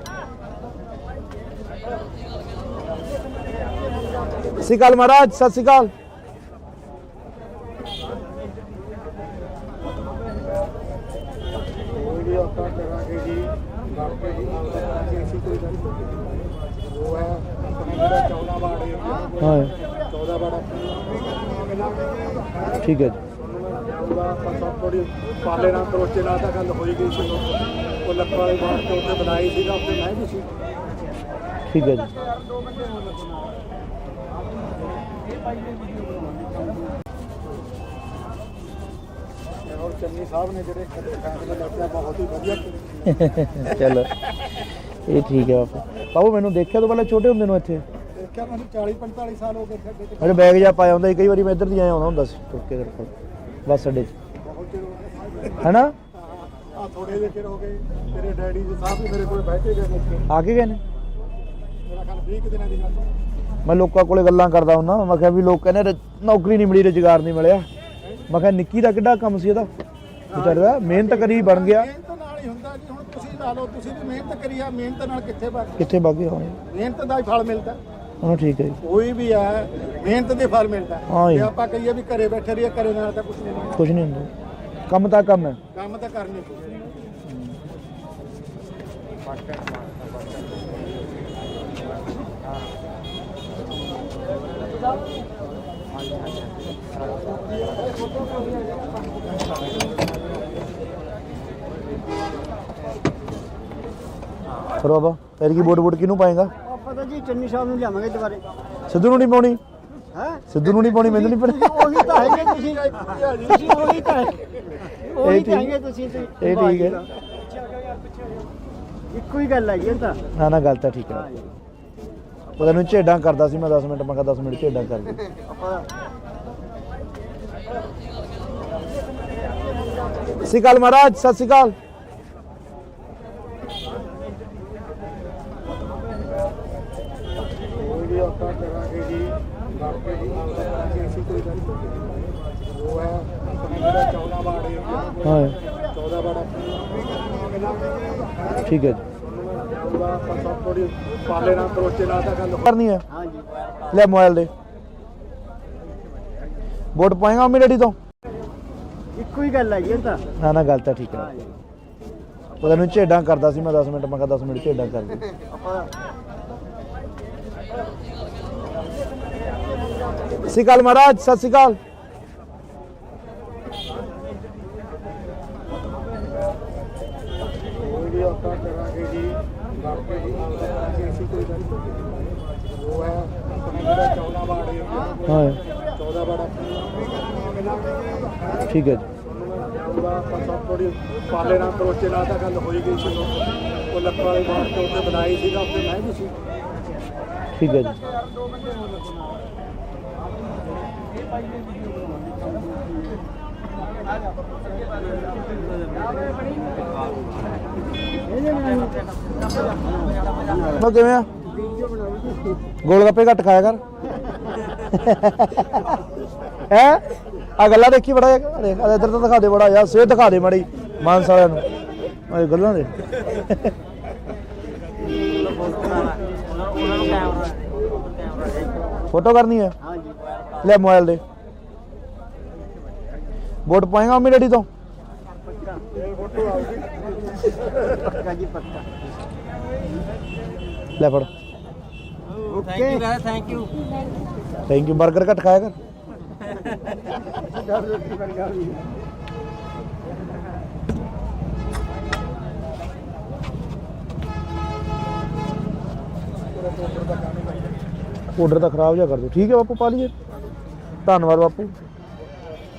ਸਤਿ ਸ਼੍ਰੀ ਅਕਾਲ ਮਹਾਰਾਜ ਸਤਿ ਸ਼੍ਰੀ ਅਕਾਲ ਵੀ ਆਪਾਂ ਕਰਾਂਗੇ ਜੀ ਬਾਕੀ ਜੀ ਕਰਾਂਗੇ ਅਸੀਂ ਕੋਈ ਗੱਲ ਨਹੀਂ ਉਹ ਹੈ ਆਪਣਾ ਜਿਹੜਾ 14 ਵਾਰਡ ਏਰੀਆ ਹਾਂ 14 ਵਾਰਡ ਠੀਕ ਹੈ ਜੀ ਜਾਊਗਾ ਆਪਾਂ ਥੋੜੀ ਪਾਲੇ ਨਾਲ ਕਰੋਚੇ ਨਾਲ ਤਾਂ ਗੱਲ ਹੋਈ ਗਈ ਸੀ ਉਹ ਲੱਕੜ ਵਾਲੀ ਬਾਤ ਤੇ ਉੱਤੇ ਬਣਾਈ ਸੀਗਾ ਉੱਤੇ ਮੈਂ ਵੀ ਸੀ ਠੀਕ ਹੈ ਜੀ। ਔਰ ਚੰਨੀ ਸਾਹਿਬ ਨੇ ਜਿਹੜੇ ਫੈਸਲੇ ਲੱਗੇ ਬਹੁਤ ਹੀ ਵਧੀਆ ਕੀਤੇ। ਚਲੋ ਇਹ ਠੀਕ ਹੈ ਬਾਪੂ। ਬਾਪੂ ਮੈਨੂੰ ਦੇਖਿਆ ਤੋਂ ਪਹਿਲਾਂ ਛੋਟੇ ਹੁੰਦੇ ਨੂੰ ਇੱਥੇ ਦੇਖਿਆ ਮੈਨੂੰ 40-45 ਸਾਲ ਹੋ ਗਏ ਖੇਡੇ ਤੇ ਅਰੇ ਬੈਗ ਜਾ ਪਾਇਆ ਹੁੰਦਾ ਸੀ, ਕਈ ਵਾਰੀ ਮੈਂ ਇੱਧਰ ਦੀ ਆਇਆ ਆਉਂਦਾ ਹੁੰਦਾ ਸੀ ਤੁਰ ਕੇ ਤੇਰੇ ਕੋਲ ਬੱਸ ਅੱਡੇ 'ਚ ਬਹੁਤ ਚਿਰ ਹੋ ਗਿਆ। ਹੈਨਾ। ਆ ਥੋੜੇ ਜਿਹੇ ਚਿਰ ਹੋ ਗਏ ਤੇਰੇ ਡੈਡੀ ਜੀ ਸਾਹਿਬ ਵੀ ਮੇਰੇ ਕੋਲ ਬੈਠੇ ਗਏ ਨੇ। ਆ ਕੇ ਗਏ ਨੇ। ਮੇਰਾ ਖਿਆਲ 20 ਕੁ ਦਿਨਾਂ ਦੀ ਗੱਲ ਹੈ। ਮੈਂ ਲੋਕਾਂ ਕੋਲੇ ਗੱਲਾਂ ਕਰਦਾ ਹੁੰਦਾ, ਮੈਂ ਕਿਹਾ ਵੀ ਲੋਕ ਕਹਿੰਦੇ ਨੌਕਰੀ ਨਹੀਂ ਮਿਲੀ, ਰੁਜ਼ਗਾਰ ਨਹੀਂ ਮਿਲਿਆ। ਮੈਂ ਕਿਹਾ ਨਿੱਕੀ ਦਾ ਕਿੱਡਾ ਕੰਮ ਸੀ ਇਹਦਾ, ਵਿਚਾਰੇ ਦਾ ਮਿਹਨਤ ਕਰੀ ਬਣ ਗਿਆ। ਮਿਹਨਤ ਨਾਲ ਹੀ ਹੁੰਦਾ ਜੀ। ਹੁਣ ਤੁਸੀਂ ਲਾ ਲਓ, ਤੁਸੀਂ ਵੀ ਮਿਹਨਤ ਕਰੀ ਆ, ਮਿਹਨਤ ਨਾਲ ਕਿੱਥੇ ਵਗ ਕਿੱਥੇ ਬਾਗੇ ਹੋਣੇ। ਮਿਹਨਤ ਦਾ ਹੀ ਫਲ ਮਿਲਦਾ। ਹਾਂ ਠੀਕ ਹੈ ਜੀ। ਕੋਈ ਵੀ ਹੈ ਮਿਹਨਤ ਦੇ ਫਲ ਮਿਲਦਾ। ਹਾਂ ਜੀ। ਜੇ ਆਪਾਂ ਕਹੀਏ ਵੀ ਘਰੇ ਬੈਠੇ ਰਹੀਏ, ਘਰੇ ਨਾਲ ਤਾਂ ਕੁਝ ਨਹੀਂ ਮਿਲਦਾ। ਕੁਝ ਨਹੀਂ ਹੁੰਦਾ, ਕੰਮ ਤਾਂ ਕੰਮ ਹੈ। ਕੰਮ ਤਾਂ ਕਰਨੇ ਚਾਹੀਦੇ। ਫਿਰ ਬਾਬਾ ਫਿਰ ਕੀ ਵੋਟ ਕਿਹਨੂੰ ਪਾਏਗਾ? ਆਪਾਂ ਤਾਂ ਜੀ ਚੰਨੀ ਸਾਹਿਬ ਨੂੰ ਲਿਆਵਾਂਗੇ ਦੁਬਾਰੇ। ਸਿੱਧੂ ਨੂੰ ਨਹੀਂ ਪਾਉਣੀ? ਹੈ ਸਿੱਧੂ ਨੂੰ ਨਹੀਂ ਪਾਉਣੀ, ਮੈਨੂੰ ਨਹੀਂ ਪਤਾ। ਉਹੀ ਤਾਂ ਹੈਗੇ ਤੁਸੀਂ ਉਹੀ ਤਾਂ ਉਹੀ ਤਾਂ ਹੈਗੇ ਤੁਸੀਂ ਤੇ। ਇਹ ਠੀਕ ਹੈ। ਇੱਕੋ ਹੀ ਗੱਲ ਹੈਗੀ ਇਹ ਤਾਂ। ਨਾ ਨਾ ਗੱਲ ਤਾਂ ਠੀਕ ਹੈ। ਉਹ ਤੈਨੂੰ ਝੇਡਾਂ ਕਰਦਾ ਸੀ ਮੈਂ 10 ਮਿੰਟ, ਮੈਂ ਕਿਹਾ 10 ਮਿੰਟ ਝੇਡਾਂ ਕਰ ਦੇ। ਆਪਾਂ ਸਤਿ ਸ਼੍ਰੀ ਅਕਾਲ ਮਹਾਰਾਜ, ਸਤਿ ਸ਼੍ਰੀ ਅਕਾਲ। ਕੋਈ ਵੀ ਆਪਾਂ ਕਰਾਂਗੇ ਜੀ, ਬਾਕੀ ਜੀ ਅਸੀਂ ਕੋਈ ਗੱਲ ਨਹੀਂ। ਉਹ ਹੈ ਆਪਣਾ ਜਿਹੜਾ 14 ਵਾਰਡ ਏਰੀਆ, ਹਾਂ 14 ਵਾਰਡ ਠੀਕ ਹੈ ਜੀ। ਉਹਦਾ ਆਪਾਂ ਸਭ ਥੋੜੀ ਪਾਲੇ ਨਾਲ ਕਰੋਚੇ ਨਾਲ ਤਾਂ ਗੱਲ ਹੋ। ਕਰਨੀ ਹੈ, ਹਾਂ ਜੀ ਲੈ ਮੋਬਾਈਲ ਦੇ। ਵੋਟ ਪਾਏਗਾ ਮੰਮੀ ਡੈਡੀ ਤੋਂ? ਇੱਕੋ ਹੀ ਗੱਲ ਹੈਗੀ ਇਹ ਤਾਂ। ਨਾ ਨਾ ਗੱਲ ਤਾਂ ਠੀਕ ਹੈ। ਉਹ ਤੈਨੂੰ ਝੇਡਾਂ ਕਰਦਾ ਸੀ ਮੈਂ 10 ਮਿੰਟ, ਮੈਂ ਕਿਹਾ 10 ਮਿੰਟ ਝੇਡਾਂ ਕਰ ਦੇ। ਆਪਾਂ ਸਤਿ ਸ਼੍ਰੀ ਅਕਾਲ ਮਹਾਰਾਜ, ਸਤਿ ਸ਼੍ਰੀ ਅਕਾਲ। ਕੋਈ ਵੀ ਆਪਾਂ ਕਰਾਂਗੇ ਜੀ, ਬਾਕੀ ਜੀ ਅਸੀਂ ਕੋਈ ਗੱਲ ਨਹੀਂ। ਉਹ ਹੈ ਆਪਣਾ ਜਿਹੜਾ 14 ਵਾਰਡ ਏਰੀਆ, ਹਾਂ 14 ਵਾਰਡ ਠੀਕ ਹੈ ਜੀ। ਉਹਦਾ ਆਪਾਂ ਸਭ ਥੋੜੀ ਪਾਲੇ ਨਾਲ ਕਰੋਚੇ ਨਾਲ ਤਾਂ ਗੱਲ ਹੋਈ ਗਈ ਸੀ। ਉਹ ਲੱਖਾਂ ਵਾਲੀ ਬਾਤ ਤੇ ਉੱਤੇ ਬਣਾਈ ਸੀਗਾ, ਉੱਤੇ ਮੈਂ ਵੀ ਸੀ। ਠੀਕ ਹੈ ਜੀ। ਉਹ ਕਿਵੇਂ ਆ? ਗੋਲ ਗੱਪੇ ਘੱਟ ਖਾਇਆ ਕਰ। ਹੈ ਆ ਗੱਲਾਂ ਦੇਖੀ ਬੜਾ ਦੇਖ ਇੱਧਰ ਤਾਂ ਦਿਖਾ ਦੇ ਬੜਾ ਯਾਰ, ਸਿਹਤ ਦਿਖਾ ਦੇ ਮਾੜੀ ਮਾਨਸ ਵਾਲਿਆਂ ਨੂੰ। ਇਹ ਗੱਲਾਂ ਦੇ ਉਹਨਾਂ ਨੂੰ ਕੈਮਰਾ ਫੋਟੋ ਕਰਨੀ ਹੈ, ਹਾਂ ਜੀ ਲੈ ਮੋਬਾਈਲ ਦੇ। ਵੋਟ ਪਾਏਗਾ ਮੰਮੀ ਡੈਡੀ ਤੋਂ? ਪੱਕਾ ਜੀ ਪੱਕਾ। ਲੈ ਫੜ। Thank you guys, thank you. Thank you. Burger ਘੱਟ ਖਾਇਆ ਕਰ। ਆਰਡਰ ਤਾਂ ਖਰਾਬ ਜਿਹਾ ਕਰ ਦਿਓ। ਠੀਕ ਹੈ ਬਾਪੂ, ਪਾ ਲਈਏ। ਧੰਨਵਾਦ ਬਾਪੂ।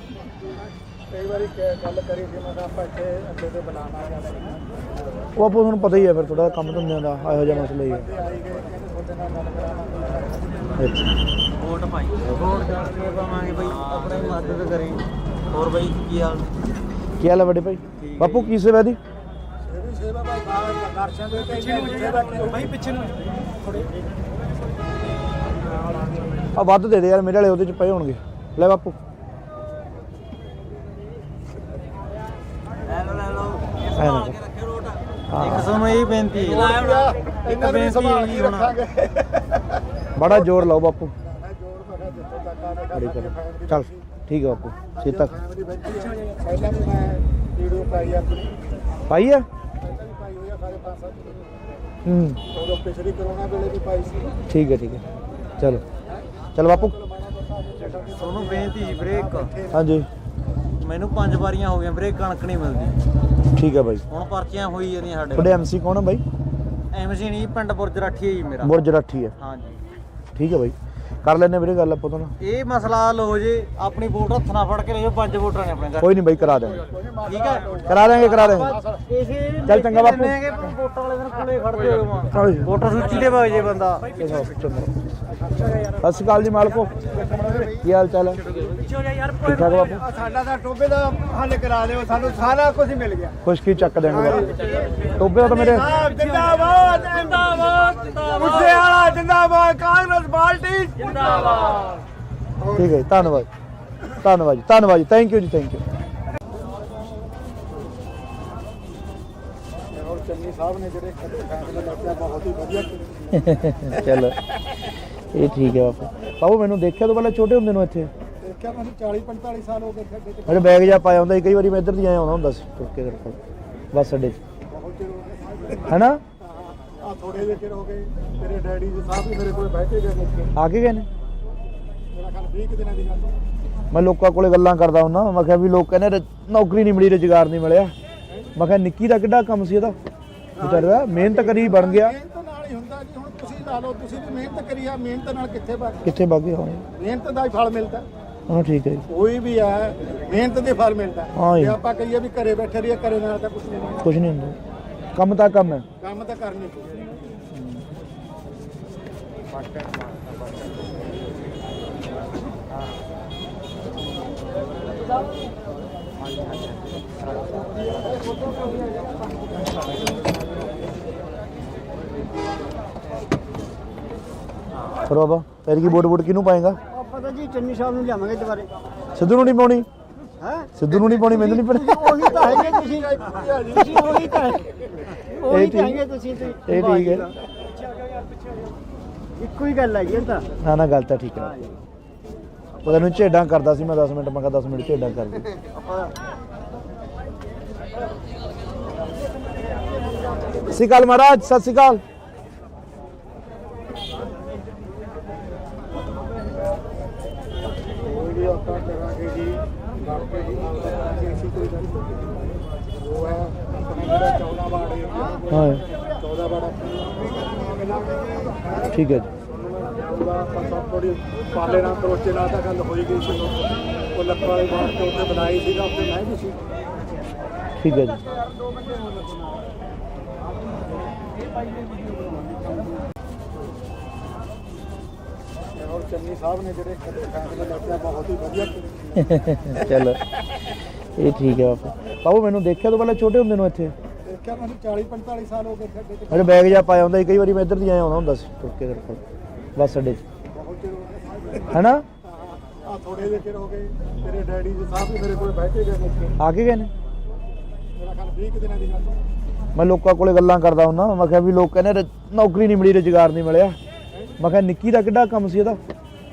ਕਈ ਵਾਰੀ ਗੱਲ ਕਰੀ ਸੀ ਮੈਂ ਕਿਹਾ ਆਪਾਂ ਇੱਥੇ ਅੱਡੇ ਤੇ ਬਣਾਉਣਾ ਜਾਂ ਉਹ ਬਾਪੂ ਤੁਹਾਨੂੰ ਪਤਾ ਹੀ ਹੈ ਫਿਰ ਥੋੜਾ ਕੰਮ ਧੰਦਿਆਂ ਦਾ ਇਹੋ ਜਿਹਾ ਮਸਲਾ ਹੀ ਹੈ। ਆਈ ਗਏ ਕਹਿੰਦੇ ਤੁਹਾਡੇ ਨਾਲ ਗੱਲ ਕਰਾਵਾਂਗੇ। ਅੱਛਾ ਵੋਟ ਪਾਈ, ਵੋਟ ਕਰਕੇ ਪਾਵਾਂਗੇ ਬਈ, ਆਪਣੀ ਮਦਦ ਕਰੇ। ਹੋਰ ਬਈ ਕੀ ਹਾਲ? ਕੀ ਹਾਲ ਹੈ ਵੱਡੇ ਭਾਈ? ਬਾਪੂ ਕੀ ਸੇਵਾ ਦੀ? ਇਹ ਵੀ ਸੇਵਾ ਭਾਈ ਬਾਹਰ ਦਰਸ਼ਨ ਦੇ ਪਿੱਛੇ ਨੂੰ ਭਾਈ ਪਿੱਛੇ ਨੂੰ ਆ ਵੱਧ ਦੇ ਦੇ ਯਾਰ, ਮੇਰੇ ਵਾਲੇ ਉਹਦੇ ਚ ਪਏ ਹੋਣਗੇ। ਲੈ ਬਾਪੂ। ਲੈ ਲਓ ਐ ਨਾ ਕਰ। ਰੱਖਿਓ ਵੋਟ। ਹਾਂ। ਇੱਕ ਤੁਹਾਨੂੰ ਇਹ ਬੇਨਤੀ ਹੈ, ਇਹਨਾਂ ਨੂੰ ਵੀ ਸੰਭਾਲ ਕੇ ਰੱਖਾਂਗੇ। ਬੜਾ ਜ਼ੋਰ ਲਾਓ ਬਾਪੂ। ਮੈਂ ਜੋਰ ਮੈਂ ਜਿੱਥੇ ਤੱਕ ਆ ਬੜੀ ਕਰ। ਚੱਲ ਠੀਕ ਹੈ ਬਾਪੂ, ਛੇਤੀ ਤੱਕ ਪਹਿਲਾਂ ਵੀ ਮੈਂ ਵੀਡੀਓ ਪਾਈ ਆਪਣੀ ਪਾਈ ਹੈ। ਪਾਈ ਹੋਈ ਆ ਸਾਰੇ 5-7 ਹੂੰ ਉਦੋਂ ਪਿਛਲੀ ਕਰੋਨਾ ਵੇਲੇ ਵੀ ਪਾਈ ਸੀ। ਠੀਕ ਹੈ ਠੀਕ ਹੈ। ਚਲੋ ਚਲ ਬਾਪੂ। ਤੁਹਾਨੂੰ ਬੇਨਤੀ ਜੀ, ਬ੍ਰੇਕ ਹਾਂਜੀ ਮੈਨੂੰ 5 ਵਾਰੀਆਂ ਹੋ ਗਈਆਂ ਬ੍ਰੇਕ, ਕਣਕ ਨਹੀਂ ਮਿਲਦੀ। ਠੀਕ ਹੈ ਬਾਈ। ਹੁਣ ਪਰਚੀਆਂ ਹੋਈ ਜਾਂਦੀਆਂ ਸਾਡੇ ਤੁਹਾਡੇ ਐਮਸੀ ਕੌਣ ਹੈ ਬਾਈ? ਐਮਸੀ ਨਹੀਂ ਪਿੰਡ ਬੁਰਜ ਰਾਠੀ ਹੈ ਜੀ ਮੇਰਾ। ਬੁਰਜ ਰਾਠੀ ਹੈ, ਹਾਂਜੀ ਠੀਕ ਹੈ ਬਾਈ, ਕਰ ਲੈਣੇ ਵੀਰੇ ਗੱਲ ਆਪਾਂ ਤਾਂ ਨਾ। ਇਹ ਮਸਲਾ ਹੱਲ ਹੋ ਜੇ, ਆਪਣੀ ਵੋਟ ਹੱਥ ਨਾਲ ਫੜ ਕੇ ਲੈ ਜਾਓ, 5 ਵੋਟਰਾਂ ਨੇ ਆਪਣੇ ਘਰ। ਕੋਈ ਨਹੀਂ ਬਾਈ, ਕਰਾ ਦੇਵਾਂਗੇ, ਠੀਕ ਹੈ, ਕਰਾ ਦੇਵਾਂਗੇ। ਇਸੇ ਚੱਲ ਚੰਗਾ ਬਾਪੂ। ਵੋਟਾਂ ਵਾਲੇ ਦਿਨ ਕੋਲੇ ਖੜਦੇ ਹੋ ਹਾਂਜੀ। ਵੋਟਰ ਸੂਚੀ ਤੇ ਵਗ ਜੇ ਬੰਦਾ। ਚੰਗਾ। ਸਤਿ ਸ਼੍ਰੀ ਅਕਾਲ ਜੀ ਮਾਲਕੋ, ਕੀ ਹਾਲ ਚਾਲ ਹੈ? ਠੀਕ ਠਾਕ ਬਾਪੂ। ਸਾਡਾ ਤਾਂ ਟੋਬੇ ਦਾ ਹੱਲ ਕਰਾ ਦਿਓ, ਸਾਨੂੰ ਸਾਰਾ ਕੁਝ ਮਿਲ ਗਿਆ। ਖੁਸ਼ਕੀ ਚੱਕ ਦੇਣਗੇ ਬਾਪੂ। ਟੋਬੇ ਦਾ ਤਾਂ ਮੇਰੇ ਜਿੰਦਾਬਾਦ ਜਿੰਦਾਬਾਦ ਮੁੱਦੇ ਵਾਲਾ ਜਿੰਦਾਬਾਦ, ਕਾਂਗਰਸ ਪਾਰਟੀ ਜਿੰਦਾਬਾਦ। ਠੀਕ ਹੈ ਜੀ, ਧੰਨਵਾਦ ਧੰਨਵਾਦ ਜੀ, ਧੰਨਵਾਦ ਜੀ, ਥੈਂਕ ਯੂ ਜੀ, ਥੈਂਕ ਯੂ। ਔਰ ਚੰਨੀ ਸਾਹਿਬ ਨੇ ਜਿਹੜੇ ਫੈਸਲੇ ਲਿਆ ਬਹੁਤ ਹੀ ਵਧੀਆ ਕੀਤੇ। ਚਲੋ ਇਹ ਠੀਕ ਹੈ ਬਾਪੂ। ਬਾਬੂ ਮੈਨੂੰ ਦੇਖਿਆ ਤੋਂ ਪਹਿਲਾਂ ਛੋਟੇ ਹੁੰਦੇ ਨੂੰ ਇੱਥੇ, ਦੇਖਿਆ ਮੈਨੂੰ 40-45 ਸਾਲ ਹੋ ਗਏ ਖੱਡੇ ਤੇ। ਮੇਰੇ ਬੈਗ ਜਾ ਪਾਇਆ ਹੁੰਦਾ ਸੀ, ਕਈ ਵਾਰੀ ਮੈਂ ਇੱਧਰ ਦੀ ਆਇਆ ਆਉਂਦਾ ਹੁੰਦਾ ਸੀ ਤੁਰ ਕੇ ਤੇਰੇ ਕੋਲ ਬੱਸ ਅੱਡੇ 'ਚ, ਬਹੁਤ ਚਿਰ ਹੋ ਗਿਆ। ਹੈਨਾ? ਆ ਥੋੜੇ ਜਿਹੇ ਚਿਰ ਹੋ ਗਏ, ਤੇਰੇ ਡੈਡੀ ਜੀ ਸਾਹਿਬ ਵੀ ਮੇਰੇ ਕੋਲ ਬਹਿ ਕੇ ਗਏ ਨੇ। ਆ ਕੇ ਗਏ ਨੇ? ਮੇਰਾ ਖਿਆਲ 20 ਦਿਨਾਂ ਦੀ ਗੱਲ। ਮੈਂ ਲੋਕਾਂ ਕੋਲੇ ਗੱਲਾਂ ਕਰਦਾ ਹੁੰਦਾ, ਮੈਂ ਕਿਹਾ ਵੀ ਲੋਕ ਕਹਿੰਦੇ ਨੌਕਰੀ ਨਹੀਂ ਮਿਲੀ, ਰੁਜ਼ਗਾਰ ਨਹੀਂ ਮਿਲਿਆ। ਮੈਂ ਕਿਹਾ ਨਿੱਕੀ ਦਾ ਕਿੱਡਾ ਕੰਮ ਸੀ ਇਹਦਾ, ਵਿਚਾਰੇ ਦਾ ਮਿਹਨਤ ਕਰੀ ਬਣ ਗਿਆ। ਮਿਹਨਤ ਨਾਲ ਹੀ ਹੁੰਦਾ ਜੀ, ਹੁਣ ਤੁਸੀਂ ਲਾ ਲਓ, ਤੁਸੀਂ ਵੀ ਮਿਹਨਤ ਕਰੀ ਆ, ਮਿਹਨਤ ਨਾਲ ਕਿੱਥੇ ਕਿੱਥੇ ਬਾਗੇ ਹੋਣੇ। ਮਿਹਨਤ ਦਾ ਹੀ ਫਲ ਮਿਲਦਾ। ਹਾਂ ਠੀਕ ਹੈ ਜੀ, ਕੋਈ ਵੀ ਹੈ ਮਿਹਨਤ ਦੇ ਫਲ ਮਿਲਦਾ। ਹਾਂ ਜੀ। ਜੇ ਆਪਾਂ ਕਹੀਏ ਵੀ ਘਰੇ ਬੈਠੇ ਰਹੀਏ, ਘਰੇ ਨਾਲ ਤਾਂ ਕੁਝ ਨਹੀਂ ਹੋਣਾ। ਕੁਛ ਨਹੀਂ ਹੁੰਦਾ, ਕੰਮ ਤਾਂ ਕੰਮ ਹੈ। ਕੰਮ ਤਾਂ ਕਰਨੀ ਪਊ। ਫਿਰ ਬਾਬਾ ਤੇਰੀ ਕੀ ਵੋਟ ਕਿਹਨੂੰ ਪਾਏਗਾ? ਪਤਾ ਜੀ ਚੰਨੀ ਸਾਹਿਬ ਨੂੰ ਲਿਆਵਾਂਗੇ ਦੁਬਾਰੇ। ਸਿੱਧੂ ਨੂੰ ਨਹੀਂ ਪਾਉਣੀ? ਹੈ ਸਿੱਧੂ ਨੂੰ ਨਹੀਂ ਪਾਉਣੀ, ਮੈਨੂੰ ਨਹੀਂ ਪਤਾ। ਉਹੀ ਤਾਂ ਹੈਗੇ ਤੁਸੀਂ ਉਹੀ ਤਾਂ ਉਹੀ ਤਾਂ ਹੈਗੇ ਤੁਸੀਂ ਤੇ। ਇਹ ਠੀਕ ਹੈ, ਇੱਕੋ ਹੀ ਗੱਲ ਹੈ ਜੀ ਇਹ ਤਾਂ। ਨਾ ਨਾ ਗੱਲ ਤਾਂ ਠੀਕ ਹੈ। ਉਹ ਤੈਨੂੰ ਝੇਡਾਂ ਕਰਦਾ ਸੀ ਮੈਂ 10 ਮਿੰਟ, ਮੈਂ ਕਿਹਾ 10 ਮਿੰਟ ਝੇਡਾਂ ਕਰ ਦੇ। ਸਤਿ ਸ਼੍ਰੀ ਅਕਾਲ ਮਹਾਰਾਜ, ਸਤਿ ਸ਼੍ਰੀ ਅਕਾਲ। ਕੋਈ ਵੀ ਆਪਾਂ ਕਰਾਂਗੇ ਜੀ, ਕਰਕੇ ਜੀ ਕਰਾਂਗੇ, ਅਸੀਂ ਕੋਈ ਗੱਲ ਨਹੀਂ। ਉਹ ਹੈ ਆਪਣਾ ਜਿਹੜਾ 14 ਵਾਰਡ ਹੈ, ਹਾਂ 14 ਵਾਰਡ ਠੀਕ ਹੈ ਜੀ, ਉਹਦਾ ਆਪਾਂ ਸਭ ਥੋੜੀ ਪਾਲੇ ਨਾਲ ਕਰੋਚੇ ਨਾਲ ਤਾਂ ਗੱਲ ਹੋਈ ਗਈ ਸੀ। ਉਹ ਲੱਖਾਂ ਵਾਲੀ ਬਾਤ ਤੋਂ ਉੱਤੇ ਬਣਾਈ ਸੀਗਾ, ਉੱਤੇ ਮੈਂ ਵੀ ਸੀ। ਠੀਕ ਹੈ ਜੀ। ਔਰ ਚੰਨੀ ਸਾਹਿਬ ਨੇ ਜਿਹੜੇ ਫੈਸਲੇ ਲਿਆ ਬਹੁਤ ਹੀ ਵਧੀਆ ਕੀਤੇ। ਚਲੋ ਇਹ ਠੀਕ ਹੈ ਬਾਪੂ। ਬਾਬੂ ਮੈਨੂੰ ਦੇਖਿਆ ਤੋਂ ਪਹਿਲਾਂ ਛੋਟੇ ਹੁੰਦੇ ਨੂੰ ਇੱਥੇ, ਦੇਖਿਆ ਮੈਨੂੰ 40-45 ਸਾਲ ਹੋ ਗਏ ਖੱਡੇ ਤੇ। ਮੇਰੇ ਬੈਗ ਜਾ ਪਾਇਆ ਹੁੰਦਾ ਸੀ, ਕਈ ਵਾਰੀ ਮੈਂ ਇੱਧਰ ਦੀ ਆਇਆ ਆਉਂਦਾ ਹੁੰਦਾ ਸੀ ਤੁਰ ਕੇ ਤੇਰੇ ਕੋਲ ਬੱਸ ਅੱਡੇ 'ਚ, ਬਹੁਤ ਚਿਰ ਹੋ ਗਏ। ਹੈਨਾ? ਆ ਥੋੜੇ ਜਿਹੇ ਚਿਰ ਹੋ ਗਏ, ਤੇਰੇ ਡੈਡੀ ਜੀ ਸਾਹਿਬ ਵੀ ਮੇਰੇ ਕੋਲ ਬਹਿ ਕੇ ਗਏ ਨੇ। ਆ ਕੇ ਗਏ ਨੇ? ਮੇਰਾ ਖਿਆਲ 20 ਦਿਨਾਂ ਦੀ ਗੱਲ। ਮੈਂ ਲੋਕਾਂ ਕੋਲੇ ਗੱਲਾਂ ਕਰਦਾ ਹੁੰਦਾ, ਮੈਂ ਕਿਹਾ ਵੀ ਲੋਕ ਕਹਿੰਦੇ ਨੌਕਰੀ ਨਹੀਂ ਮਿਲੀ, ਰੁਜ਼ਗਾਰ ਨਹੀਂ ਮਿਲਿਆ। ਮੈਂ ਕਿਹਾ ਨਿੱਕੀ ਦਾ ਕਿੱਡਾ ਕੰਮ ਸੀ ਇਹਦਾ,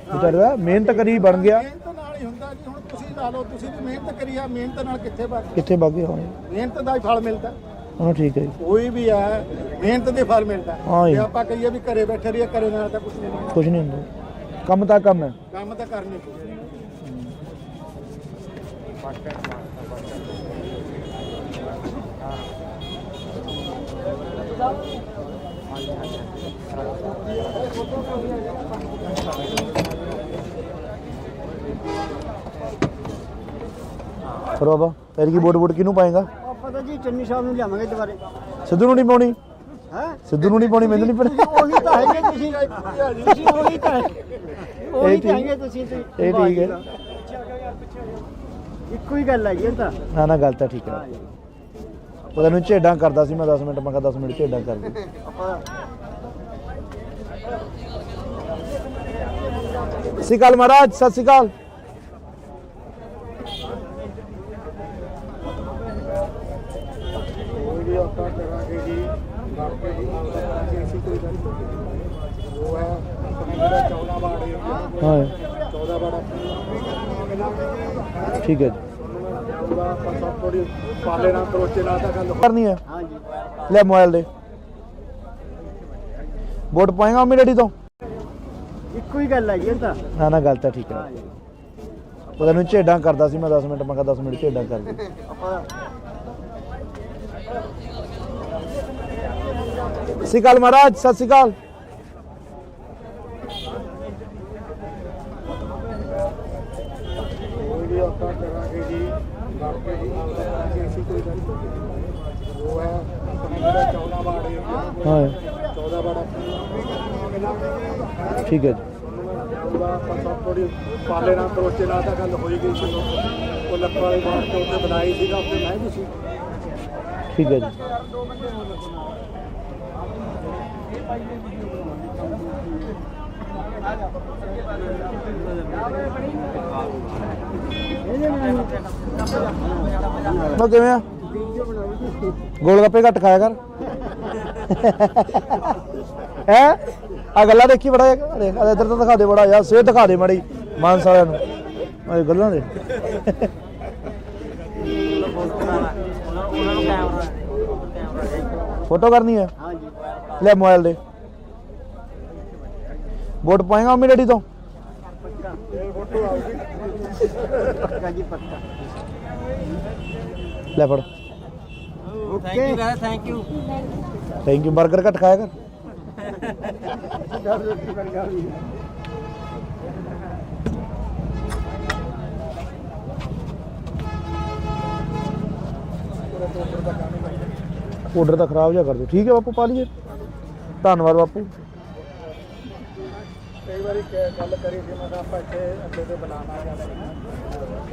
ਵਿਚਾਰੇ ਦਾ ਮਿਹਨਤ ਕਰੀ ਬਣ ਗਿਆ। ਮਿਹਨਤ ਨਾਲ ਹੀ ਹੁੰਦਾ ਜੀ, ਹੁਣ ਤੁਸੀਂ ਲਾ ਲਓ, ਤੁਸੀਂ ਵੀ ਮਿਹਨਤ ਕਰੀ ਆ, ਮਿਹਨਤ ਨਾਲ ਕਿੱਥੇ ਬਾਗੇ ਹੋਣੇ। ਮਿਹਨਤ ਦਾ ਹੀ ਫਲ ਮਿਲਦਾ। ਹਾਂ ਠੀਕ ਹੈ ਜੀ, ਕੋਈ ਵੀ ਹੈ ਮਿਹਨਤ ਦੇ ਫਲ ਮਿਲਦਾ। ਹਾਂ ਜੀ। ਜੇ ਆਪਾਂ ਕਹੀਏ ਵੀ ਘਰੇ ਬੈਠੇ ਰਹੀਏ, ਘਰੇ ਨਾਲ ਤਾਂ ਕੁਝ ਨਹੀਂ ਹੋਣਾ। ਕੁਛ ਨਹੀਂ ਹੁੰਦਾ, ਕੰਮ ਤਾਂ ਕੰਮ ਹੈ। ਕੰਮ ਤਾਂ ਕਰਨੀ ਪਊ। ਫਿਰ ਬਾਬਾ ਤੇਰੀ ਕੀ ਵੋਟ ਕਿਹਨੂੰ ਪਾਏਗਾ? ਪਤਾ ਜੀ ਚੰਨੀ ਸਾਹਿਬ ਨੂੰ ਲਿਆਵਾਂਗੇ ਦੁਬਾਰੇ। ਸਿੱਧੂ ਨੂੰ ਨਹੀਂ ਪਾਉਣੀ? ਹੈ ਸਿੱਧੂ ਨੂੰ ਨਹੀਂ ਪਾਉਣੀ, ਮੈਨੂੰ ਨਹੀਂ ਪਤਾ। ਉਹੀ ਤਾਂ ਹੈਗੇ ਤੁਸੀਂ ਉਹੀ ਤਾਂ ਹੈਗੇ ਤੁਸੀਂ ਤੇ। ਇਹ ਠੀਕ ਹੈ, ਇੱਕੋ ਹੀ ਗੱਲ ਹੈ ਜੀ ਇਹ ਤਾਂ। ਨਾ ਨਾ ਗੱਲ ਤਾਂ ਠੀਕ ਹੈ। ਉਹ ਤੈਨੂੰ ਝੇਡਾਂ ਕਰਦਾ ਸੀ ਮੈਂ 10 ਮਿੰਟ, ਮੈਂ ਕਿਹਾ 10 ਮਿੰਟ ਝੇਡਾਂ ਕਰ ਦੇ। ਸਤਿ ਸ਼੍ਰੀ ਅਕਾਲ ਮਹਾਰਾਜ, ਸਤਿ ਸ਼੍ਰੀ ਅਕਾਲ। ਕੋਈ ਵੀ ਆਪਾਂ ਕਰਾਂਗੇ ਜੀ, ਕਰਕੇ ਜੀ ਕਰਾਂਗੇ, ਅਸੀਂ ਕੋਈ ਗੱਲ ਨਹੀਂ। ਉਹ ਹੈ ਆਪਣਾ ਜਿਹੜਾ 14 ਵਾਰਡ ਹੈ, ਹਾਂ 14 ਵਾਰਡ ਠੀਕ ਹੈ ਜੀ, ਉਹਦਾ ਆਪਾਂ ਸਭ ਥੋੜੀ ਪਾਲੇ ਨਾਲ ਕਰੋਚੇ ਨਾਲ ਤਾਂ ਗੱਲ ਕਰਨੀ ਹੈ। ਹਾਂਜੀ ਲੈ ਮੋਬਾਈਲ ਦੇ, ਵੋਟ ਪਾਏਗਾ ਮੰਮੀ ਡੈਡੀ ਤੋਂ? ਇੱਕੋ ਹੀ ਗੱਲ ਹੈ ਜੀ ਇਹ ਤਾਂ। ਨਾ ਨਾ ਗੱਲ ਤਾਂ ਠੀਕ ਹੈ। ਉਹ ਤੈਨੂੰ ਝੇਡਾਂ ਕਰਦਾ ਸੀ ਮੈਂ 10 ਮਿੰਟ, ਮੈਂ ਕਿਹਾ 10 ਮਿੰਟ ਝੇਡਾਂ ਕਰ ਦੇ। ਸਤਿ ਸ਼੍ਰੀ ਅਕਾਲ ਮਹਾਰਾਜ, ਸਤਿ ਸ਼੍ਰੀ ਅਕਾਲ। ਵੀਡੀਓ ਆਪਾਂ ਕਰਾਂਗੇ ਜੀ ਬਾਕੀ ਜੀ ਕਰਾਂਗੇ ਅਸੀਂ ਕੋਈ ਗੱਲ ਉਹ ਹੈ ਆਪਣੇ ਜਿਹੜਾ 14 ਵਾਰਡ ਹਾਂ 14 ਵਾਰਡ ਠੀਕ ਹੈ ਜੀ। ਉਹਦਾ ਆਪਾਂ ਥੋੜੀ ਪਾਲੇ ਨਾਲ ਕਰੋਚੇ ਨਾਲ ਤਾਂ ਗੱਲ ਹੋਈ ਗਈ ਸੀ ਉਹ ਲੱਖਾਂ ਵਾਲੇ ਬਾੜ ਤੋਂ ਉੱਤੇ ਬਣਾਈ ਸੀਗਾ ਉੱਥੇ ਮੈਂ ਵੀ ਸੀ। ਠੀਕ ਹੈ ਜੀ। ਮੈਂ ਕਿਵੇਂ ਆ? ਗੋਲ ਗੱਪੇ ਘੱਟ ਖਾਇਆ ਕਰ ਹੈ। ਆ ਗੱਲਾਂ ਦੇਖੀ ਬੜਾ ਇੱਧਰ ਤਾਂ ਦਿਖਾ ਦੇ ਬੜਾ ਯਾਰ, ਸਿਹਤ ਦਿਖਾ ਦੇ ਮਾੜੀ ਮਾਨਸ ਵਾਲਿਆਂ ਨੂੰ ਆ ਗੱਲਾਂ ਦੇ। ਫੋਟੋ ਕਰਨੀ ਹੈ? ਲੈ ਮੋਬਾਈਲ ਦੇ। ਵੋਟ ਪਾਏਗਾ ਮੰਮੀ ਡੈਡੀ ਤੋਂ? ਲੈ ਫੜ। Thank you. Thank you. Burger ਘੱਟ ਖਾਇਆ ਕਰ। ਆਰਡਰ ਤਾਂ ਖਰਾਬ ਜਿਹਾ ਕਰ ਦਿਓ। ਠੀਕ ਹੈ ਬਾਪੂ, ਪਾ ਲਈਏ। ਧੰਨਵਾਦ ਬਾਪੂ। ਕਈ ਵਾਰੀ ਗੱਲ ਕਰੀ ਸੀ ਮੈਂ ਕਿਹਾ ਆਪਾਂ ਇੱਥੇ ਅੱਡੇ ਤੇ ਬਣਾਉਣਾ ਜਾਂਦਾ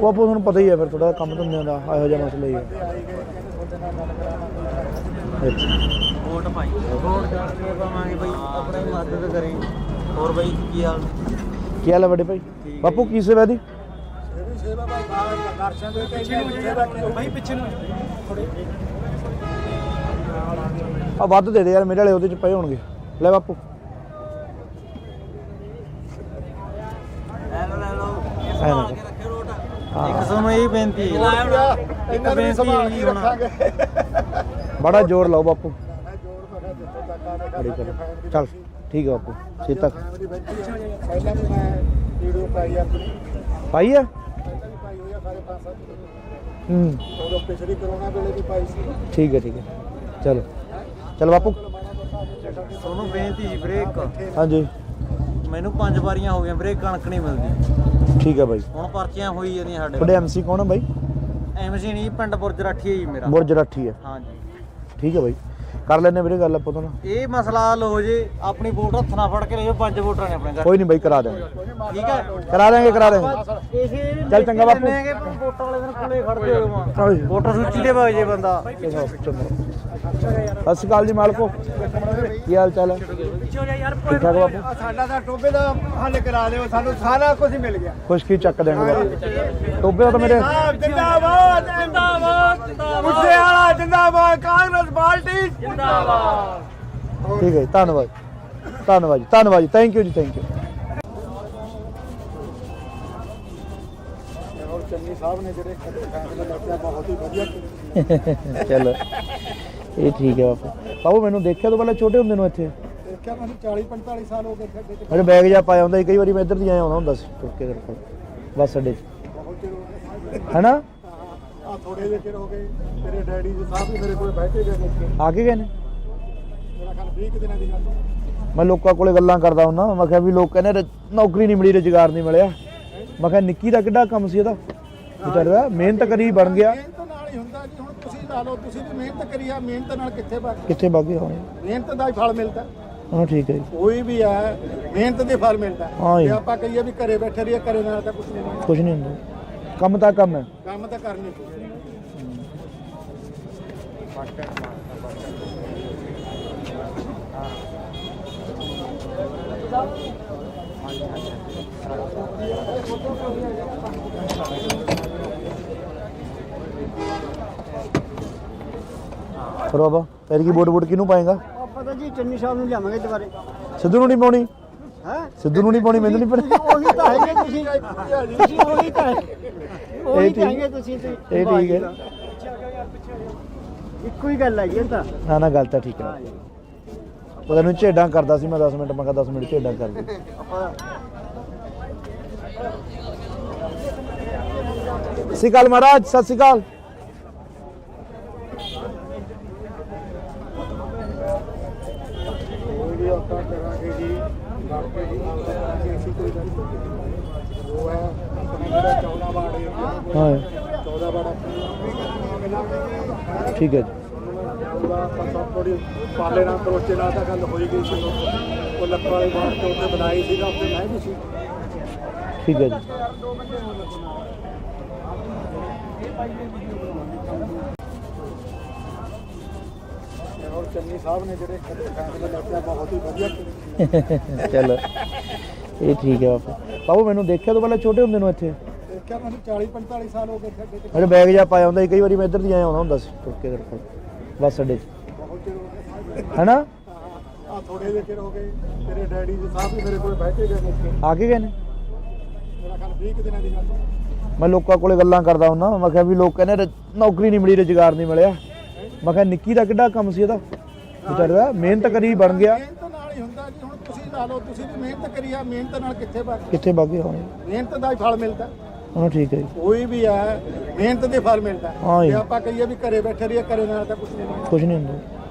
ਉਹ ਆਪੋ ਤੁਹਾਨੂੰ ਪਤਾ ਹੀ ਹੈ ਫਿਰ ਥੋੜਾ ਕੰਮ ਧੰਦਿਆਂ ਦਾ ਇਹੋ ਜਿਹਾ ਮਸਲਾ ਹੀ ਹੈ। ਆਈ ਗਏ ਕਹਿੰਦੇ ਤੁਹਾਡੇ ਨਾਲ ਗੱਲ ਕਰਾਵਾਂਗੇ। ਅੱਛਾ ਵੋਟ ਪਾਈ, ਵੋਟ ਕਰਕੇ ਪਾਵਾਂਗੇ ਬਈ, ਆਪਣੀ ਮਦਦ ਕਰੀ। ਹੋਰ ਬਈ ਕੀ ਹਾਲ? ਕੀ ਹਾਲ ਹੈ ਵੱਡੇ ਭਾਈ? ਬਾਪੂ ਕੀ ਸੇਵਾ ਦੀ? ਸੇਵਾ ਭਾਈ ਦਰਸ਼ਨ ਦੇ ਕੇ ਭਾਈ ਪਿੱਛੇ ਨੂੰ ਆ ਵੱਧ ਦੇ ਦੇ ਯਾਰ, ਮੇਰੇ ਵਾਲੇ ਉਹਦੇ ਚ ਪਏ ਹੋਣਗੇ। ਲੈ ਬਾਪੂ। ਲੈ ਲਓ ਐ ਨਾ ਕੇ ਰੱਖਿਓ ਰੋਟ। ਹਾਂ। ਇੱਕ ਤੁਹਾਨੂੰ ਇਹ ਬੇਨਤੀ ਹੈ, ਇੱਕ ਬੇਨਤੀ ਹੈ ਜੀ ਹੁਣ ਬੜਾ ਜ਼ੋਰ ਲਾਓ ਬਾਪੂ। ਮੈਂ ਜੋੜ ਮੈਂ ਜਿੱਥੇ ਤੱਕ ਆਵੇ ਬੜੀ ਕਰ ਚੱਲ ਠੀਕ ਹੈ ਬਾਪੂ। ਸੀਤਾ ਪਹਿਲਾਂ ਵੀ ਮੈਂ ਵੀਡੀਓ ਪਾਈ ਆਪਣੀ ਪਾਈ ਹੈ? ਪਹਿਲਾਂ ਵੀ ਪਾਈ ਹੋਈ ਆ ਸਾਰੇ 5-7 ਹੂੰ ਉਦੋਂ ਪਿਛਲੀ ਕਰੋਨਾ ਵੇਲੇ ਵੀ ਪਾਈ ਸੀ। ਠੀਕ ਹੈ ਠੀਕ ਹੈ। ਚਲੋ ਚਲ ਬਾਪੂ। ਤੁਹਾਨੂੰ ਬੇਨਤੀ ਜੀ ਵੀਰੇ, ਇੱਕ ਹਾਂਜੀ ਮੈਨੂੰ 5 ਵਾਰੀਆਂ ਹੋ ਗਈਆਂ ਵੀਰੇ, ਕਣਕ ਨਹੀਂ ਮਿਲਦੀ। ਠੀਕ ਹੈ ਬਾਈ। ਹੁਣ ਪਰਚੀਆਂ ਹੋਈ ਜਾਂਦੀਆਂ ਸਾਡੇ ਤੁਹਾਡੇ ਐਮਸੀ ਕੌਣ ਹੈ ਬਾਈ? ਐਮਸੀ ਨਹੀਂ, ਪਿੰਡ ਬੁਰਜ ਰਾਠੀ ਹੈ ਜੀ ਮੇਰਾ। ਬੁਰਜ ਰਾਠੀ ਹੈ। ਹਾਂਜੀ ਠੀਕ ਹੈ ਬਾਈ, ਕਰ ਲੈਣੇ ਵੀਰੇ ਗੱਲ ਆਪਾਂ ਤੋਂ ਨਾ। ਇਹ ਮਸਲਾ ਹੱਲ ਹੋ ਜੇ, ਆਪਣੀ ਵੋਟ ਹੱਥ ਨਾਲ ਫੜ ਕੇ ਲੈ ਜਾਓ। 5 ਵੋਟਾਂ ਨੇ ਆਪਣੇ ਘਰ। ਕੋਈ ਨਹੀਂ ਬਾਈ, ਕਰਾ ਦੇਵਾਂਗੇ। ਠੀਕ ਹੈ, ਕਰਾ ਦੇਵਾਂਗੇ। ਇਸੇ ਚੱਲ ਚੰਗਾ ਬਾਪੂ। ਵੋਟਾਂ ਵਾਲੇ ਦਿਨ ਕੋਲੇ ਖੜਦੇ ਹੋ ਹਾਂਜੀ। ਵੋਟਰ ਸੂਚੀ ਦੇ ਵਗ ਜੇ ਬੰਦਾ। ਸਤਿ ਸ਼੍ਰੀ ਅਕਾਲ ਜੀ ਮਾਲਕੋ, ਕੀ ਹਾਲ ਚਾਲ ਹੈ? ਠੀਕ ਠਾਕ ਬਾਪੂ। ਸਾਡਾ ਤਾਂ ਟੋਬੇ ਦਾ ਹੱਲ ਕਰਾ ਦਿਓ, ਸਾਨੂੰ ਸਾਰਾ ਕੁਝ ਮਿਲ ਗਿਆ। ਕੁਛ ਕੀ ਚੱਕ ਦੇਣਗੇ ਬਾਪੂ। ਟੋਬੇ ਦਾ ਤਾਂ ਮੇਰੇ ਜਿੰਦਾਬਾਦ ਜਿੰਦਾਬਾਦ ਜਿੰਦਾਬਾਦ ਮੁੱਸੇ ਵਾਲਾ ਜਿੰਦਾਬਾਦ, ਕਾਂਗਰਸ ਪਾਰਟੀ ਜਿੰਦਾਬਾਦ। ਠੀਕ ਹੈ ਜੀ, ਧੰਨਵਾਦ ਧੰਨਵਾਦ ਜੀ, ਧੰਨਵਾਦ ਜੀ, ਥੈਂਕ ਯੂ ਜੀ, ਥੈਂਕ ਯੂ। ਚੰਨੀ ਸਾਹਿਬ ਨੇ ਜਿਹੜੇ ਫੈਸਲਾ ਲਿਆ ਬਹੁਤ ਹੀ ਵਧੀਆ। ਚਲੋ ਇਹ ਠੀਕ ਹੈ ਬਾਪੂ। ਬਾਬੂ ਮੈਨੂੰ ਦੇਖਿਆ ਤੋਂ ਪਹਿਲਾਂ ਛੋਟੇ ਹੁੰਦੇ ਨੂੰ ਇੱਥੇ? ਦੇਖਿਆ ਮੈਨੂੰ 40-45 ਸਾਲ ਹੋ ਗਏ ਅੱਡੇ ਤੇ। ਮੇਰੇ ਬੈਗ ਜਾ ਪਾਇਆ ਹੁੰਦਾ ਸੀ, ਕਈ ਵਾਰੀ ਮੈਂ ਇੱਧਰ ਦੀ ਆਇਆ ਆਉਂਦਾ ਹੁੰਦਾ ਸੀ ਤੁਰ ਕੇ ਤੇਰੇ ਕੋਲ ਬੱਸ ਅੱਡੇ 'ਚ, ਬਹੁਤ ਚਿਰ ਹੋ ਗਏ ਹੈਨਾ? ਆ ਥੋੜੇ ਜਿਹੇ ਚਿਰ ਹੋ ਗਏ। ਤੇਰੇ ਡੈਡੀ ਜੀ ਸਾਹਿਬ ਵੀ ਮੇਰੇ ਕੋਲ ਬੈਠੇ ਗਏ ਨੇ। ਆ ਕੇ ਗਏ ਨੇ? ਮੇਰਾ ਖਿਆਲ 20 ਦਿਨਾਂ ਦੀ ਗੱਲ। ਮੈਂ ਲੋਕਾਂ ਕੋਲੇ ਗੱਲਾਂ ਕਰਦਾ ਹੁੰਦਾ, ਮੈਂ ਕਿਹਾ ਵੀ ਲੋਕ ਕਹਿੰਦੇ ਨੌਕਰੀ ਨਹੀਂ ਮਿਲੀ, ਰੁਜ਼ਗਾਰ ਨਹੀਂ ਮਿਲਿਆ। ਮੈਂ ਕਿਹਾ ਨਿੱਕੀ ਦਾ ਕਿੱਡਾ ਕੰਮ ਸੀ ਇਹਦਾ, ਵਿਚਾਰੇ ਦਾ ਮਿਹਨਤ ਕਰੀ ਬਣ ਗਿਆ। ਮਿਹਨਤ ਨਾਲ ਹੀ ਹੁੰਦਾ ਜੀ। ਹੁਣ ਤੁਸੀਂ ਲਾ ਲਓ, ਤੁਸੀਂ ਵੀ ਮਿਹਨਤ ਕਰੀ ਆ, ਮਿਹਨਤ ਨਾਲ ਕਿੱਥੇ ਬਣ ਕਿੱਥੇ ਵਗ ਗਏ ਹੋਣੇ? ਮਿਹਨਤ ਦਾ ਹੀ ਫਲ ਮਿਲਦਾ। ਹਾਂ ਠੀਕ ਹੈ ਜੀ। ਕੋਈ ਵੀ ਹੈ ਮਿਹਨਤ ਦੇ ਫਲ ਮਿਲਦਾ। ਹਾਂ ਜੀ। ਜੇ ਆਪਾਂ ਕਹੀਏ ਵੀ ਘਰੇ ਬੈਠੇ ਰਹੀਏ, ਘਰੇ ਨਾਲ ਤਾਂ ਕੁਝ ਨਹੀਂ ਬਣਦਾ। ਕੁਛ ਨਹੀਂ ਹੁੰਦਾ, ਕੰਮ ਤਾਂ ਕੰਮ ਹੈ। ਕੰਮ ਤਾਂ ਕਰਨੀ ਪਊ। ਫਿਰ ਬਾਬਾ ਤੇਰੀ ਕੀ ਵੋਟ ਕਿਹਨੂੰ ਪਾਏਗਾ? ਆਪਾਂ ਤਾਂ ਜੀ ਚੰਨੀ ਸਾਹਿਬ ਨੂੰ ਲਿਆਵਾਂਗੇ ਦੁਬਾਰੇ। ਸਿੱਧੂ ਨੂੰ ਨਹੀਂ ਪਾਉਣੀ? ਹੈ ਸਿੱਧੂ ਨੂੰ ਨਹੀਂ ਪਾਉਣੀ, ਮੈਨੂੰ ਨਹੀਂ ਪਤਾ। ਉਹੀ ਤਾਂ ਹੈਗੇ ਤੁਸੀਂ ਉਹੀ ਤਾਂ ਉਹੀ ਤਾਂ ਹੈਗੇ ਤੁਸੀਂ ਤੇ। ਇਹ ਠੀਕ ਹੈ। ਇੱਕੋ ਹੀ ਗੱਲ ਹੈ ਜੀ ਇਹ ਤਾਂ। ਨਾ ਨਾ ਗੱਲ ਤਾਂ ਠੀਕ ਹੈ। ਉਹ ਤੈਨੂੰ ਝੇਡਾਂ ਕਰਦਾ ਸੀ ਮੈਂ 10 ਮਿੰਟ, ਮੈਂ ਕਿਹਾ 10 ਮਿੰਟ ਝੇਡਾਂ ਕਰ ਦੇ। ਸਤਿ ਸ਼੍ਰੀ ਅਕਾਲ ਮਹਾਰਾਜ, ਸਤਿ ਸ਼੍ਰੀ ਅਕਾਲ। ਆਪਾਂ ਕਰਾਂਗੇ ਜੀ ਬਾਕੀ ਜੀ ਕਰਾਂਗੇ ਅਸੀਂ ਕੋਈ ਗੱਲ ਨਹੀਂ। ਉਹ ਹੈ ਆਪਣੇ ਜਿਹੜਾ 14 ਵਾਰਡ ਏਰੀਆ ਹਾਂ 14 ਵਾਰਡ ਠੀਕ ਹੈ ਜੀ ਆਪਾਂ ਸਭ ਥੋੜੀ ਪਾਲੇ ਨਾਲ ਕਰੋਚੇ ਨਾਲ ਤਾਂ ਗੱਲ ਹੋਈ ਗਈ ਸੀ ਉਹ ਲੱਖਾਂ ਵਾਲੀ ਬਾਤ ਤੇ ਉੱਥੇ ਬਣਾਈ ਸੀਗਾ ਉੱਥੇ ਮੈਂ ਵੀ ਸੀ। ਠੀਕ ਹੈ ਜੀ ਔਰ ਚੰਨੀ ਸਾਹਿਬ ਨੇ ਜਿਹੜੇ ਫੈਸਲੇ ਲੱਗੇ ਬਹੁਤ ਹੀ ਵਧੀਆ ਕੀਤੇ। ਚਲੋ ਇਹ ਠੀਕ ਹੈ ਬਾਪੂ। ਬਾਪੂ ਮੈਨੂੰ ਦੇਖਿਆ ਤੋਂ ਪਹਿਲਾਂ ਛੋਟੇ ਹੁੰਦੇ ਨੂੰ ਇੱਥੇ ਦੇਖਿਆ ਮੈਨੂੰ 40 45 ਸਾਲ ਹੋ ਗਏ ਖੱਡੇ ਤੇ ਮੇਰੇ ਬੈਗ ਜਾ ਪਾਇਆ ਹੁੰਦਾ ਸੀ, ਕਈ ਵਾਰੀ ਮੈਂ ਇੱਧਰ ਦੀ ਆਇਆ ਆਉਂਦਾ ਹੁੰਦਾ ਸੀ ਤੁਰ ਕੇ ਤੇਰੇ ਕੋਲ ਬੱਸ ਅੱਡੇ 'ਚ ਬਹੁਤ ਚਿਰ ਹੋ ਗਏ ਹੈਨਾ। ਆ ਥੋੜੇ ਜਿਹੇ ਚਿਰ ਹੋ ਗਏ ਤੇਰੇ ਡੈਡੀ ਜੀ ਸਾਹਿਬ ਵੀ ਮੇਰੇ ਕੋਲ ਬਹਿ ਕੇ ਗਏ ਨੇ ਆ ਕੇ ਗਏ ਨੇ। ਮੇਰਾ ਖਿਆਲ 20 ਕੁ ਦਿਨਾਂ ਦੀ ਗੱਲ ਹੈ। ਮੈਂ ਲੋਕਾਂ ਕੋਲੇ ਗੱਲਾਂ ਕਰਦਾ ਹੁੰਦਾ, ਮੈਂ ਕਿਹਾ ਵੀ ਲੋਕ ਕਹਿੰਦੇ ਨੌਕਰੀ ਨਹੀਂ ਮਿਲੀ, ਰੁਜ਼ਗਾਰ ਨਹੀਂ ਮਿਲਿਆ। ਮੈਂ ਕਿਹਾ ਨਿੱਕੀ ਦਾ ਕਿੱਡਾ ਕੰਮ ਸੀ ਇਹਦਾ, ਵਿਚਾਰੇ ਦਾ ਮਿਹਨਤ ਕਰੀ ਬਣ ਗਿਆ। ਮਿਹਨਤ ਨਾਲ ਹੀ ਹੁੰਦਾ ਜੀ। ਹੁਣ ਤੁਸੀਂ ਲਾ ਲਓ, ਤੁਸੀਂ ਵੀ ਮਿਹਨਤ ਕਰੀ ਆ, ਮਿਹਨਤ ਨਾਲ ਕਿੱਥੇ ਬਣ ਕਿੱਥੇ ਵਗ ਗਏ ਹੁਣ ਮਿਹਨਤ ਦਾ ਹੀ ਫਲ ਮਿਲਦਾ। ਹਾਂ ਠੀਕ ਹੈ ਜੀ ਕੋਈ ਵੀ ਹੈ ਮਿਹਨਤ ਦੇ ਫਲ ਮਿਲਦਾ। ਹਾਂ ਜੀ। ਜੇ ਆਪਾਂ ਕਹੀਏ ਵੀ ਘਰੇ ਬੈਠੇ ਰਹੀਏ, ਘਰੇ ਨਾਲ ਤਾਂ ਕੁਝ ਨਹੀਂ ਹੁੰਦਾ। ਕੁਝ ਨਹੀਂ ਹੁੰਦਾ,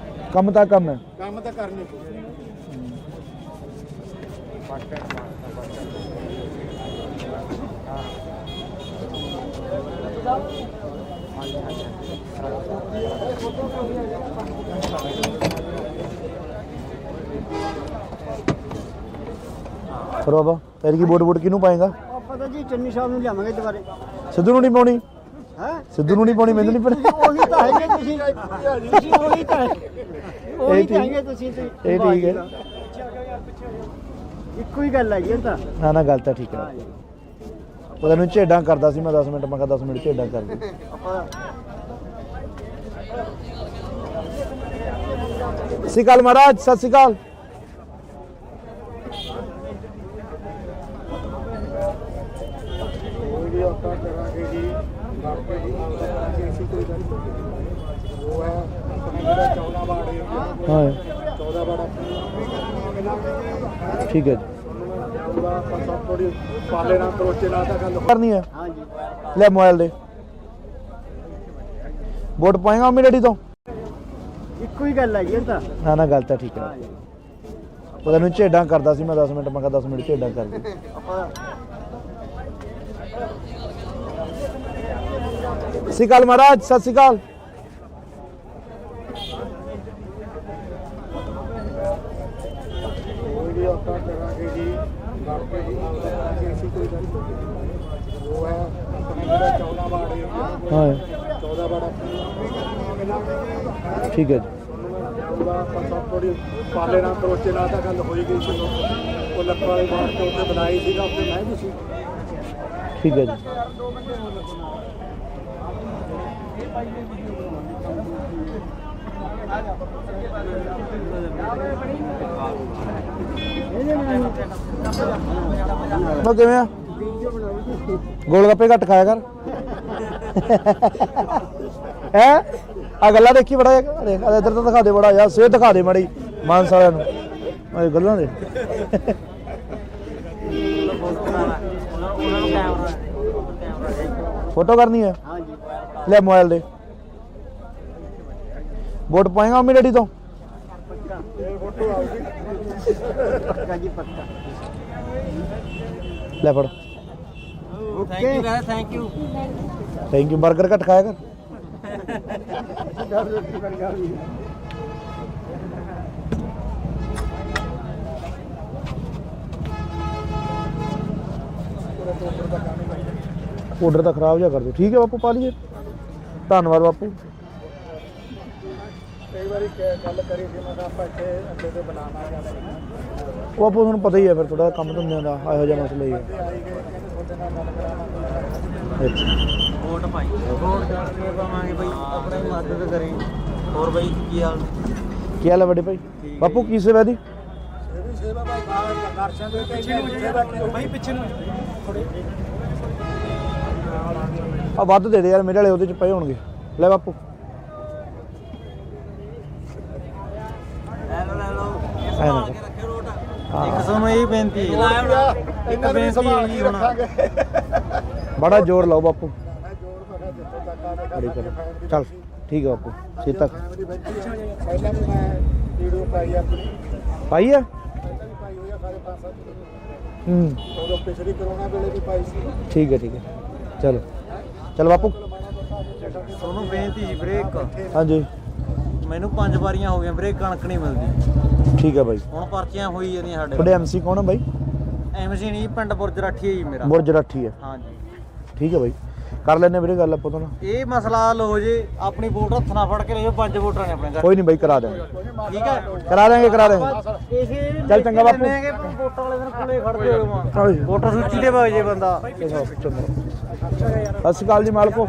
ਕੰਮ ਤਾਂ ਕੰਮ ਹੈ। ਕੰਮ ਤਾਂ ਕਰਨੀ ਪਊ। ਫਿਰ ਬਾਬਾ ਤੇਰੀ ਕੀ ਵੋਟ ਕਿਹਨੂੰ ਪਾਏਗਾ? ਆਪਾਂ ਤਾਂ ਜੀ ਚੰਨੀ ਸਾਹਿਬ ਨੂੰ ਲਿਆਵਾਂਗੇ ਦੁਬਾਰੇ। ਸਿੱਧੂ ਨੂੰ ਨਹੀਂ ਪਾਉਣੀ? ਹੈ ਸਿੱਧੂ ਨੂੰ ਨਹੀਂ ਪਾਉਣੀ, ਮੈਨੂੰ ਨਹੀਂ ਪਤਾ। ਉਹੀ ਤਾਂ ਹੈਗੇ ਤੁਸੀਂ ਉਹੀ ਤਾਂ ਉਹੀ ਤਾਂ ਹੈਗੇ ਤੁਸੀਂ ਇਹ ਠੀਕ ਹੈ। ਇੱਕੋ ਹੀ ਗੱਲ ਹੈ ਜੀ ਇਹ ਤਾਂ। ਨਾ ਨਾ ਗੱਲ ਤਾਂ ਠੀਕ ਹੈ। ਉਹ ਤੈਨੂੰ ਝੇਡਾਂ ਕਰਦਾ ਸੀ ਮੈਂ 10 ਮਿੰਟ, ਮੈਂ ਕਿਹਾ 10 ਮਿੰਟ ਝੇਡਾਂ ਕਰ ਦੇ। ਆਪਾਂ ਸਤਿ ਸ਼੍ਰੀ ਅਕਾਲ ਮਹਾਰਾਜ, ਸਤਿ ਸ਼੍ਰੀ ਅਕਾਲ। ਕੋਈ ਵੀ ਆਪਾਂ ਕਰਾਂਗੇ ਜੀ ਬਾਕੀ ਜੀ ਕਰਾਂਗੇ ਅਸੀਂ ਕੋਈ ਗੱਲ ਨਹੀਂ। ਉਹ ਹੈ ਆਪਣੇ ਜਿਹੜਾ 14 ਵਾਰਡ ਏਰੀਆ ਹਾਂ 14 ਵਾਰਡ ਠੀਕ ਹੈ ਜੀ ਆਪਾਂ ਸਭ ਥੋੜੀ ਪਾਲੇ ਨਾਲ ਕਰੋਚੇ ਨਾਲ ਤਾਂ ਗੱਲ ਕਰਨੀ ਹੈ। ਹਾਂ ਜੀ ਲੈ ਮੋਬਾਈਲ ਦੇ ਵੋਟ ਪਾਏਗਾ ਮੰਮੀ ਡੈਡੀ ਤੋਂ? ਇੱਕੋ ਹੀ ਗੱਲ ਹੈ ਜੀ ਇਹ ਤਾਂ। ਨਾ ਨਾ ਗੱਲ ਤਾਂ ਠੀਕ ਹੈ। ਉਹ ਤੈਨੂੰ ਝੇਡਾਂ ਕਰਦਾ ਸੀ ਮੈਂ 10 ਮਿੰਟ, ਮੈਂ ਕਿਹਾ 10 ਮਿੰਟ ਝੇਡਾਂ ਕਰ ਦੇ। ਆਪਾਂ ਸਤਿ ਸ਼੍ਰੀ ਅਕਾਲ ਮਹਾਰਾਜ, ਸਤਿ ਸ਼੍ਰੀ ਅਕਾਲ। ਕੋਈ ਵੀ ਆਪਾਂ ਕਰਾਂਗੇ ਜੀ ਬਾਕੀ ਜੀ ਕਰਾਂਗੇ ਅਸੀਂ ਕੋਈ ਗੱਲ ਨਹੀਂ। ਉਹ ਹੈ ਆਪਣੇ ਜਿਹੜਾ 14 ਵਾਰਡ ਏਰੀਆ ਹਾਂ 14 ਵਾਰਡ ਠੀਕ ਹੈ ਜੀ ਆਪਾਂ ਸਭ ਥੋੜੀ ਪਾਲੇ ਨਾਲ ਕਰੋਚੇ ਨਾਲ ਤਾਂ ਗੱਲ ਹੋਈ ਗਈ ਸੀ ਉਹ ਲੱਖਾਂ ਵਾਲੀ ਬਾਤ ਤੇ ਉੱਥੇ ਬਣਾਈ ਸੀਗਾ ਉੱਥੇ ਮੈਂ ਵੀ ਸੀ। ਠੀਕ ਹੈ ਜੀ ਮੈਂ ਕਿਵੇਂ ਆ? ਗੋਲ ਗੱਪੇ ਘੱਟ ਖਾਇਆ ਕਰ। ਹੈ ਆ ਗੱਲਾਂ ਦੇਖੀ ਬੜਾ ਦੇਖ ਇੱਧਰ ਤਾਂ ਦਿਖਾ ਦੇ ਬੜਾ ਯਾਰ, ਸਿਹਤ ਦਿਖਾ ਦੇ ਮੜੀ ਮਾਨਸ ਵਾਲਿਆਂ ਨੂੰ ਇਹ ਗੱਲਾਂ ਦੇ। ਫੋਟੋ ਕਰਨੀ ਹੈ? ਹਾਂ ਜੀ ਲੈ ਮੋਬਾਈਲ ਦੇ ਵੋਟ ਪਾਏਗਾ ਮੰਮੀ ਡੈਡੀ ਤੋਂ? ਪੱਕਾ ਜੀ ਪੱਕਾ। ਲੈ ਫੜ। Thank you very thank you. Thank you. 버ਗਰ ਘੱਟ ਖਾਇਆ ਕਰ। ਆਰਡਰ ਤਾਂ ਖਰਾਬ ਜਿਹਾ ਕਰ ਦਿਓ। ਠੀਕ ਹੈ ਬਾਪੂ, ਪਾ ਲਈਏ। ਧੰਨਵਾਦ ਬਾਪੂ। ਕਈ ਵਾਰੀ ਗੱਲ ਕਰੀ ਸੀ ਮੈਂ ਕਿਹਾ ਆਪਾਂ ਇੱਥੇ ਅੱਡੇ ਤੇ ਬਣਾਉਣਾ ਜਾਂ ਉਹ ਬਾਪੂ ਤੁਹਾਨੂੰ ਪਤਾ ਹੀ ਹੈ ਫਿਰ ਥੋੜਾ ਕੰਮ ਧੰਦਿਆਂ ਦਾ ਇਹੋ ਜਿਹਾ ਮਸਲਾ ਹੀ ਹੈ। ਆਈ ਗਏ ਕਹਿੰਦੇ ਤੁਹਾਡੇ ਨਾਲ ਗੱਲ ਕਰਾਉਣਾ। ਅੱਛਾ ਵੋਟ ਪਾਈ ਵੋਟ ਕਰਕੇ ਪਾਵਾਂਗੇ ਬਈ, ਆਪਣੀ ਮਦਦ ਕਰੇ। ਹੋਰ ਬਈ ਕੀ ਹਾਲ? ਕੀ ਹਾਲ ਹੈ ਵੱਡੇ ਭਾਈ? ਬਾਪੂ ਕੀ ਸੇਵਾ ਦੀ? ਇਹ ਵੀ ਸੇਵਾ ਭਾਈ ਦਰਸ਼ਨ ਦੇ ਪਿੱਛੇ ਨੂੰ ਸੇਵਾ ਕੀ ਭਾਈ ਪਿੱਛੇ ਨੂੰ ਆ ਵੱਧ ਦੇ ਦੇ ਯਾਰ, ਮੇਰੇ ਵਾਲੇ ਉਹਦੇ ਚ ਪਏ ਹੋਣਗੇ। ਲੈ ਬਾਪੂ ਲੈ ਲਓ ਐਂ ਨਾ ਕੇ ਰੱਖਿਓ ਰੋਟ। ਹਾਂ। ਇੱਕ ਤੁਹਾਨੂੰ ਇਹ ਬੇਨਤੀ ਹੈ, ਇਹਨਾਂ ਨੂੰ ਵੀ ਸੰਭਾਲ ਕੇ ਰੱਖਾਂਗੇ। ਬੜਾ ਜ਼ੋਰ ਲਾਓ ਬਾਪੂ। ਮੈਂ ਜੋੜ ਪਕਾ ਜਿੱਥੋਂ ਤੱਕ ਆਵੇ ਬੜੀ ਕਰੋ। ਚੱਲ ਠੀਕ ਹੈ ਬਾਪੂ। ਛੇ ਤੱਕ ਫੈਮਿਲੀ ਬੈਠੀ ਹੈ। ਪਹਿਲਾਂ ਵੀ ਮੈਂ ਵੀਡੀਓ ਪਾਈ ਆਪਣੀ ਪਾਈ ਆ? ਸਾਰੇ 5-7 ਹੂੰ ਉਦੋਂ ਪਿਛਲੀ ਕਰੋਨਾ ਵੇਲੇ ਵੀ ਪਾਈ ਸੀ ਠੀਕ ਹੈ ਚਲੋ ਚਲ ਬਾਪੂ ਤੁਹਾਨੂੰ ਬੇਨਤੀ ਜੀ ਵੀਰੇ ਇੱਕ ਹਾਂਜੀ ਮੈਨੂੰ 5 ਵਾਰੀਆਂ ਹੋ ਗਈਆਂ ਵੀਰੇ ਕਣਕ ਨਹੀਂ ਮਿਲਦੀ ਠੀਕ ਹੈ ਬਾਈ ਹੁਣ ਪਰਚੀਆਂ ਹੋਈ ਜਾਂਦੀਆਂ ਸਾਡੇ ਤੁਹਾਡੇ ਐਮਸੀ ਕੌਣ ਹੈ ਬਾਈ ਐਮਸੀ ਨਹੀਂ ਪਿੰਡ ਬੁਰਜ ਰਾਠੀ ਹੈ ਜੀ ਮੇਰਾ ਬੁਰਜ ਰਾਠੀ ਹੈ ਹਾਂਜੀ ਠੀਕ ਹੈ ਬਾਈ ਕਰ ਲੈਣੇ ਵੀਰੇ ਗੱਲ ਆਪਾਂ ਤੋਂ ਨਾ ਇਹ ਮਸਲਾ ਹੱਲ ਹੋ ਜੇ ਆਪਣੀ ਵੋਟ ਹੱਥ ਨਾਲ ਫੜ ਕੇ ਲਿਓ 5 ਵੋਟਾਂ ਨੇ ਆਪਣੇ ਘਰ ਕੋਈ ਨਹੀਂ ਬਾਈ ਕਰਾ ਦਾਂਗੇ ਠੀਕ ਹੈ ਕਰਾ ਦਾਂਗੇ ਇਸੇ ਚੱਲ ਚੰਗਾ ਬਾਪੂ। ਵੋਟਾਂ ਵਾਲੇ ਦਿਨ ਕੋਲੇ ਖੜਦੇ ਹੋ ਹਾਂਜੀ। ਵੋਟਰ ਸੂਚੀ ਦੇ ਵਗ ਜੇ ਬੰਦਾ ਸਤਿ ਸ਼੍ਰੀ ਅਕਾਲ ਜੀ ਮਾਲਕੋ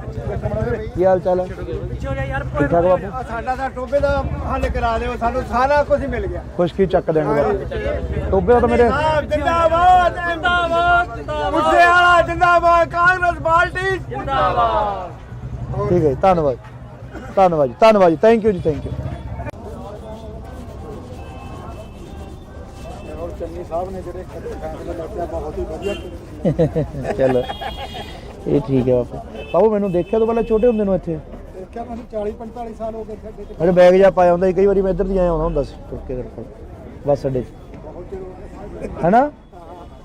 ਕੀ ਹਾਲ ਚਾਲ ਹੈ ਠੀਕ ਠਾਕ ਬਾਪੂ ਸਾਡਾ ਤਾਂ ਟੋਬੇ ਦਾ ਹੱਲ ਕਰਾ ਦਿਓ ਸਾਨੂੰ ਸਾਰਾ ਕੁਝ ਮਿਲ ਗਿਆ ਖੁਸ਼ਕੀ ਚੱਕ ਦੇਣਗੇ ਬਾਪੂ ਟੋਬੇ ਤਾਂ ਮੇਰੇ ਜਿੰਦਾਬਾਦ ਜਿੰਦਾਬਾਦ ਮੁੱਸੇ ਵਾਲਾ ਜਿੰਦਾਬਾਦ ਕਾਂਗਰਸ ਪਾਰਟੀ ਜਿੰਦਾਬਾਦ ਠੀਕ ਹੈ ਜੀ, ਧੰਨਵਾਦ ਜੀ ਥੈਂਕ ਯੂ ਜੀ ਥੈਂਕ ਯੂ ਔਰ ਚੰਨੀ ਸਾਹਿਬ ਨੇ ਜਿਹੜੇ ਫੈਸਲੇ ਲਿਆ ਬਹੁਤ ਹੀ ਵਧੀਆ ਚਲੋ ਇਹ ਠੀਕ ਹੈ ਬਾਪੂ ਮੈਨੂੰ ਦੇਖਿਆ ਤੋਂ ਪਹਿਲਾਂ ਛੋਟੇ ਹੁੰਦੇ ਨੂੰ ਇੱਥੇ ਦੇਖਿਆ ਮੈਨੂੰ 40-45 ਸਾਲ ਹੋ ਗਏ ਸਾਡੇ ਤੇ ਮੇਰੇ ਬੈਗ ਜਾ ਪਾਇਆ ਹੁੰਦਾ ਸੀ ਕਈ ਵਾਰੀ ਮੈਂ ਇੱਧਰ ਦੀ ਆਇਆ ਹੁੰਦਾ ਹੁੰਦਾ ਸੀ ਤੁਰ ਕੇ ਤੇਰੇ ਕੋਲ ਬੱਸ ਅੱਡੇ 'ਚ ਬਹੁਤ ਚਿਰ ਹੋ ਗਿਆ ਹੈਨਾ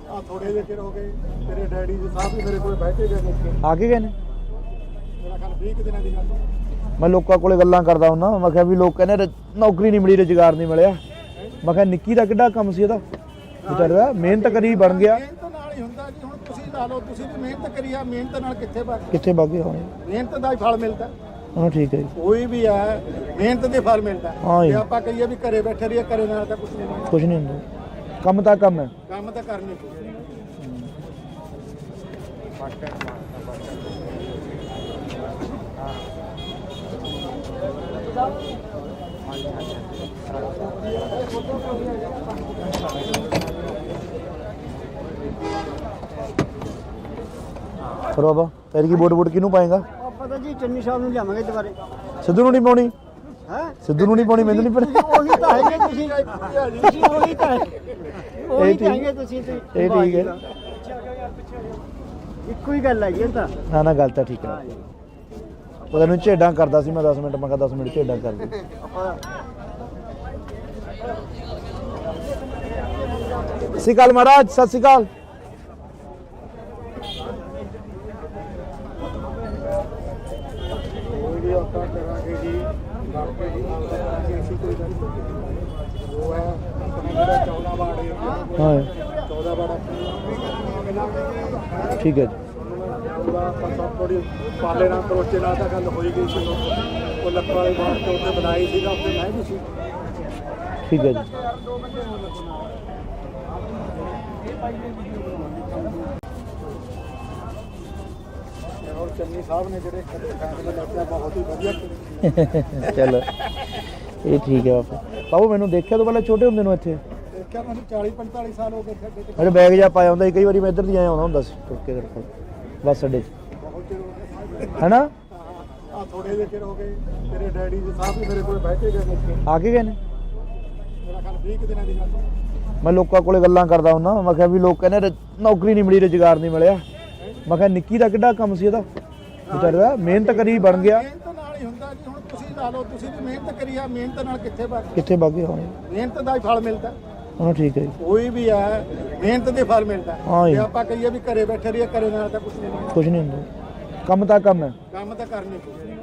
ਆ ਥੋੜੇ ਜਿਹੇ ਚਿਰ ਹੋ ਗਏ ਤੇਰੇ ਡੈਡੀ ਜੀ ਸਾਹਿਬ ਵੀ ਮੇਰੇ ਕੋਲ ਬੈਠੇ ਗਏ ਨੇ ਆ ਕੇ ਗਏ ਨੇ ਮੇਰਾ ਖਿਆਲ 20 ਦਿਨਾਂ ਦੀ ਗੱਲ ਮੈਂ ਲੋਕਾਂ ਕੋਲੇ ਗੱਲਾਂ ਕਰਦਾ ਹੁੰਦਾ ਮੈਂ ਕਿਹਾ ਵੀ ਲੋਕ ਕਹਿੰਦੇ ਨੌਕਰੀ ਨਹੀਂ ਮਿਲੀ ਰੁਜ਼ਗਾਰ ਨਹੀਂ ਮਿਲਿਆ ਮੈਂ ਕਿਹਾ ਨਿੱਕੀ ਦਾ ਕਿੱਡਾ ਕੰਮ ਸੀ ਇਹਦਾ ਵਿਚਾਰਾ ਮਿਹਨਤ ਕਰੀ ਬਣ ਗਿਆ ਮਿਹਨਤ ਨਾਲ ਹੀ ਹੁੰਦਾ ਜੀ ਹੁਣ ਤੁਸੀਂ ਲਾ ਲਓ ਤੁਸੀਂ ਵੀ ਮਿਹਨਤ ਕਰੀ ਆ ਮਿਹਨਤ ਨਾਲ ਕਿੱਥੇ ਬਣ ਕਿੱਥੇ ਬਾਗੇ ਹੋਣੇ ਮਿਹਨਤ ਦਾ ਹੀ ਫਲ ਮਿਲਦਾ ਹਾਂ ਠੀਕ ਹੈ ਜੀ ਕੋਈ ਵੀ ਹੈ ਮਿਹਨਤ ਦੇ ਫਲ ਮਿਲਦਾ ਹਾਂ ਜੀ। ਜੇ ਆਪਾਂ ਕਹੀਏ ਵੀ ਘਰੇ ਬੈਠੇ ਰਹੀਏ ਘਰੇ ਨਾਲ ਤਾਂ ਕੁਝ ਨਹੀਂ ਮਿਲਦਾ ਕੁਝ ਨਹੀਂ ਹੁੰਦਾ ਕੰਮ ਤਾਂ ਕੰਮ ਹੈ ਕੰਮ ਤਾਂ ਕਰਨੀ ਚਾਹੀਦੀ ਫਿਰ ਬਾਬਾ ਫਿਰ ਕੀ ਵੋਟ ਕਿਹਨੂੰ ਪਾਏਗਾ ਆਪਾਂ ਤਾਂ ਜੀ ਚੰਨੀ ਸਾਹਿਬ ਨੂੰ ਲਿਆਵਾਂਗੇ ਦੁਬਾਰੇ ਸਿੱਧੂ ਨੂੰ ਨਹੀਂ ਪਾਉਣੀ ਹੈ ਸਿੱਧੂ ਨੂੰ ਨਹੀਂ ਪਾਉਣੀ ਮੈਨੂੰ ਨਹੀਂ ਪਾਉਣੀ ਉਹੀ ਤਾਂ ਹੈਗੇ ਤੁਸੀਂ ਉਹੀ ਤਾਂ ਹੈਗੇ ਤੁਸੀਂ ਤੇ ਇਹ ਠੀਕ ਹੈ ਇੱਕੋ ਹੀ ਗੱਲ ਹੈਗੀ ਇਹ ਤਾਂ ਨਾ ਗੱਲ ਤਾਂ ਠੀਕ ਹੈ ਉਹਦਾ ਨੂੰ ਝੇਡਾਂ ਕਰਦਾ ਸੀ ਮੈਂ 10 ਮਿੰਟ ਮੈਂ ਕਿਹਾ 10 ਮਿੰਟ ਝੇਡਾਂ ਕਰ ਦੇ ਸਤਿ ਸ਼੍ਰੀ ਅਕਾਲ ਮਹਾਰਾਜ ਸਤਿ ਸ਼੍ਰੀ ਅਕਾਲ ਕੋਈ ਵੀ ਆਪਾਂ ਕਰਾਂਗੇ ਜੀ ਕਰਕੇ ਜੀ ਕਰਾਂਗੇ ਅਸੀਂ ਕੋਈ ਗੱਲ ਨਹੀਂ ਉਹ ਹੈ ਆਪਣਾ ਜਿਹੜਾ 14 ਵਾਰਡ ਏਰੀਆ ਹਾਂ 14 ਵਾਰਡ ਠੀਕ ਹੈ ਜੀ ਉਹਦਾ ਆਪਾਂ ਸਭ ਥੋੜੀ ਪਾਲੇ ਨਾਲ ਕਰੋਚੇ ਨਾਲ ਤਾਂ ਗੱਲ ਹੋਈ ਗਈ ਸੀ ਉਹ ਲੱਖਾਂ ਵਾਲੇ ਬਾਹਰ ਤੋਂ ਉੱਤੇ ਬਣਾਈ ਸੀ ਤਾਂ ਉੱਤੇ ਮਹਿੰਗੀ ਸੀ ਠੀਕ ਹੈ ਜੀ ਔਰ ਚੰਨੀ ਸਾਹਿਬ ਨੇ ਜਿਹੜੇ ਫੈਸਲੇ ਲਿਆ ਬਹੁਤ ਹੀ ਵਧੀਆ ਚਲੋ ਇਹ ਠੀਕ ਹੈ ਬਾਪੂ ਮੈਨੂੰ ਦੇਖਿਆ ਤੋਂ ਪਹਿਲਾਂ ਛੋਟੇ ਹੁੰਦੇ ਨੂੰ ਇੱਥੇ ਦੇਖਿਆ ਮੈਨੂੰ 40-45 ਸਾਲ ਹੋ ਗਏ ਸਾਡੇ ਤੇ ਮੇਰੇ ਬੈਗ ਜਾ ਪਾਇਆ ਹੁੰਦਾ ਸੀ ਕਈ ਵਾਰੀ ਮੈਂ ਇੱਧਰ ਦੀ ਆਇਆ ਹੁੰਦਾ ਸੀ ਤੁਰ ਕੇ ਤੇਰੇ ਕੋਲ ਬੱਸ ਅੱਡੇ 'ਚ ਬਹੁਤ ਚਿਰ ਹੋ ਗਏ ਹੈਨਾ ਆ ਥੋੜੇ ਜਿਹੇ ਚਿਰ ਹੋ ਗਏ ਤੇਰੇ ਡੈਡੀ ਜੀ ਸਾਹਿਬ ਵੀ ਮੇਰੇ ਕੋਲ ਬੈਠੇ ਗਏ ਨੇ ਆ ਕੇ ਗਏ ਨੇ ਮੇਰਾ ਖਿਆਲ 20 ਦਿਨਾਂ ਦੀ ਗੱਲ ਮੈਂ ਲੋਕਾਂ ਕੋਲੇ ਗੱਲਾਂ ਕਰਦਾ ਹੁੰਦਾ ਮੈਂ ਕਿਹਾ ਵੀ ਲੋਕ ਕਹਿੰਦੇ ਨੌਕਰੀ ਨਹੀਂ ਮਿਲੀ ਰੁਜ਼ਗਾਰ ਨਹੀਂ ਮਿਲਿਆ ਮੈਂ ਕਿਹਾ ਨਿੱਕੀ ਦਾ ਕਿੱਡਾ ਕੰਮ ਸੀ ਇਹਦਾ ਵਿਚਾਰਾ ਮਿਹਨਤ ਕਰੀ ਬਣ ਗਿਆ ਮਿਹਨਤ ਨਾਲ ਹੀ ਹੁੰਦਾ ਜੀ ਹੁਣ ਤੁਸੀਂ ਲਾ ਲਓ ਤੁਸੀਂ ਵੀ ਮਿਹਨਤ ਕਰੀ ਆ ਮਿਹਨਤ ਨਾਲ ਕਿੱਥੇ ਬਣ ਕਿੱਥੇ ਬਾਗੇ ਹੋਣੇ ਮਿਹਨਤ ਦਾ ਹੀ ਫਲ ਮਿਲਦਾ ਹਾਂ ਠੀਕ ਹੈ ਜੀ ਕੋਈ ਵੀ ਹੈ ਮਿਹਨਤ ਦੇ ਫਲ ਮਿਲਦਾ ਹਾਂ ਜੀ। ਜੇ ਆਪਾਂ ਕਹੀਏ ਵੀ ਘਰੇ ਬੈਠੇ ਰਹੀਏ ਘਰੇ ਨਾਲ ਤਾਂ ਕੁਝ ਨਹੀਂ ਮਿਲਦਾ ਕੁਝ ਨਹੀਂ ਹੁੰਦਾ ਕੰਮ ਤਾਂ ਕੰਮ ਹੈ ਕੰਮ ਤਾਂ ਕਰਨੀ ਚਾਹੀਦੀ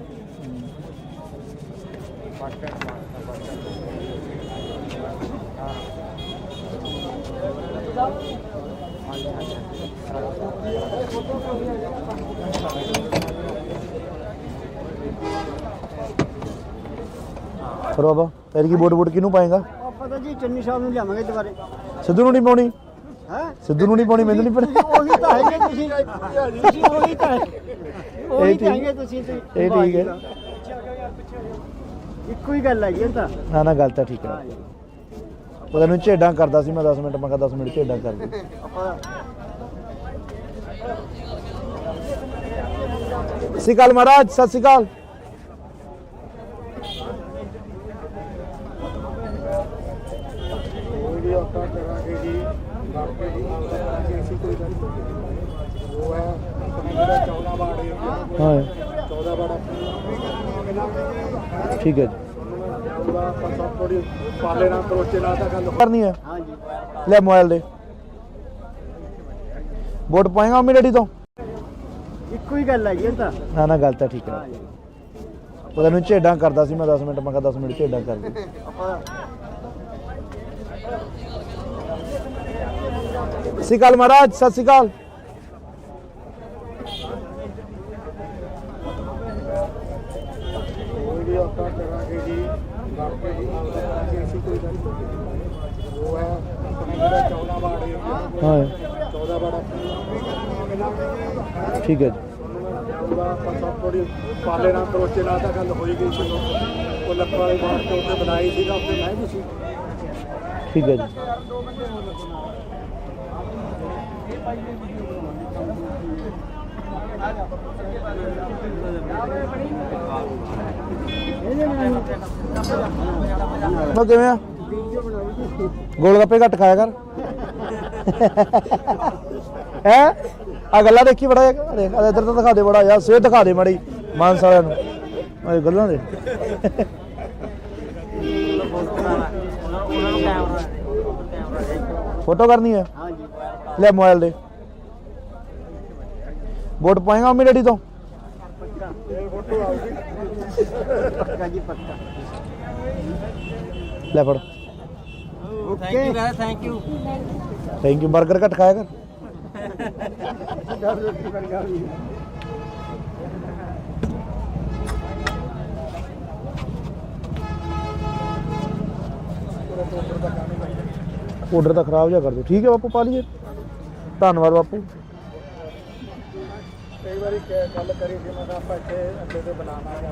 ਫਿਰ ਬਾਬਾ ਫਿਰ ਕੀ ਵੋਟ ਕਿਹਨੂੰ ਪਾਏਗਾ ਆਪਾਂ ਤਾਂ ਜੀ ਚੰਨੀ ਸਾਹਿਬ ਨੂੰ ਲਿਆਵਾਂਗੇ ਦੁਬਾਰੇ ਸਿੱਧੂ ਨੂੰ ਨਹੀਂ ਪਾਉਣੀ ਹੈ ਸਿੱਧੂ ਨੂੰ ਨਹੀਂ ਪਾਉਣੀ ਮੈਨੂੰ ਨਹੀਂ ਪਾਉਣੀ ਉਹੀ ਤਾਂ ਹੈਗੇ ਤੁਸੀਂ ਉਹੀ ਤਾਂ ਹੈਗੇ ਤੁਸੀਂ ਤੇ ਇਹ ਠੀਕ ਹੈ ਇੱਕੋ ਹੀ ਗੱਲ ਹੈਗੀ ਇਹ ਤਾਂ ਨਾ ਗੱਲ ਤਾਂ ਠੀਕ ਹੈ ਉਹਦਾ ਨੂੰ ਝੇਡਾਂ ਕਰਦਾ ਸੀ ਮੈਂ 10 ਮਿੰਟ ਮੈਂ ਕਿਹਾ 10 ਮਿੰਟ ਝੇਡਾਂ ਕਰ ਦੇ ਸਤਿ ਸ਼੍ਰੀ ਅਕਾਲ ਮਹਾਰਾਜ ਸਤਿ ਸ਼੍ਰੀ ਅਕਾਲ ਕੋਈ ਵੀ ਆਪਾਂ ਕਰਾਂਗੇ ਜੀ ਕਰਕੇ ਜੀ ਕਰਾਂਗੇ ਅਸੀਂ ਕੋਈ ਗੱਲ ਨਹੀਂ ਉਹ ਹੈ ਆਪਣਾ ਜਿਹੜਾ 14 ਵਾਰਡ ਏਰੀਆ ਹਾਂ 14 ਵਾਰਡ ਠੀਕ ਹੈ ਜੀ ਜਾਊਗਾ ਪਰਸੋਂ ਥੋੜੀ ਪਾਲੇ ਨਾਲ ਕਰੋਚੇ ਨਾਲ ਤਾਂ ਗੱਲ ਕਰਨੀ ਹੈ ਹਾਂਜੀ ਲੈ ਮੋਬਾਈਲ ਦੇ ਵੋਟ ਪਾਏਗਾ ਮੰਮੀ ਡੈਡੀ ਤੋਂ ਇੱਕੋ ਹੀ ਗੱਲ ਹੈਗੀ ਇਹ ਤਾਂ ਨਾ ਨਾ ਗੱਲ ਤਾਂ ਠੀਕ ਹੈ ਪਤਾ ਨੂੰ ਝੇਡਾਂ ਕਰਦਾ ਸੀ ਮੈਂ 10 ਮਿੰਟ ਮੈਂ ਕਿਹਾ 10 ਮਿੰਟ ਝੇਡਾਂ ਕਰ ਦੇ ਆਪਾਂ ਸਤਿ ਸ਼੍ਰੀ ਅਕਾਲ ਮਹਾਰਾਜ ਸਤਿ ਸ਼੍ਰੀ ਅਕਾਲ ਵੀ ਆਪਾਂ ਕਰਾਂਗੇ ਜੀ ਬਾਕੀ ਜੀ ਅਸੀਂ ਕੋਈ ਗੱਲ ਨਹੀਂ ਉਹ ਹੈ ਆਪਣੇ ਜਿਹੜਾ 14 ਵਾਰਡ ਹੈ ਹਾਂ 14 ਵਾਰਡ ਠੀਕ ਹੈ ਜੀ ਜਾਊਗਾ ਪਰਸੋਂ ਥੋੜੀ ਪਾਲੇ ਨਾਲ ਕਰੋਚੇ ਨਾਲ ਤਾਂ ਗੱਲ ਹੋਈ ਗਈ ਸੀ ਉਹ ਲੱਕੜ ਵਾਲੇ ਬਾਹਰ ਤੋਂ ਉੱਤੇ ਬਣਾਈ ਸੀਗਾ ਉੱਥੇ ਮੈਂ ਵੀ ਸੀ ਠੀਕ ਹੈ ਜੀ ਉਹ ਕਿਵੇਂ ਆ ਗੋਲ ਗੱਪੇ ਘੱਟ ਖਾਇਆ ਕਰ ਹੈ ਆ ਗੱਲਾਂ ਦੇਖੀ ਬੜਾ ਦੇਖ ਇੱਧਰ ਤਾਂ ਦਿਖਾ ਦੇ ਬੜਾ ਯਾਰ ਸਿਹਤ ਦਿਖਾ ਦੇ ਮਾੜੀ ਮਾਨਸ ਵਾਲਿਆਂ ਨੂੰ ਇਹ ਗੱਲਾਂ ਦੇ ਫੋਟੋ ਕਰਨੀ ਹੈ ਹਾਂਜੀ ਲੈ ਮੋਬਾਈਲ ਦੇ ਵੋਟ ਪਾਏਗਾ ਮੰਮੀ ਡੈਡੀ ਤੋਂ ਫੋਟੋ ਆਊਗੀ ਪੱਕਾ ਜੀ ਪੱਕਾ ਲੈ ਫੜ okay thank you thank you 버ਗਰ ਘੱਟ ਖਾਇਆ ਕਰ ਆਰਡਰ ਤਾਂ ਖਰਾਬ ਜਿਹਾ ਕਰ ਦਿਓ ਠੀਕ ਹੈ ਬਾਪੂ ਪਾ ਲਈਏ ਧੰਨਵਾਦ ਬਾਪੂ ਕਈ ਵਾਰੀ ਗੱਲ ਕਰੀ ਸੀ ਮੈਂ ਕਿਹਾ ਆਪਾਂ ਇੱਥੇ ਅੱਡੇ ਤੇ ਬਣਾਉਣਾ ਜਾਂ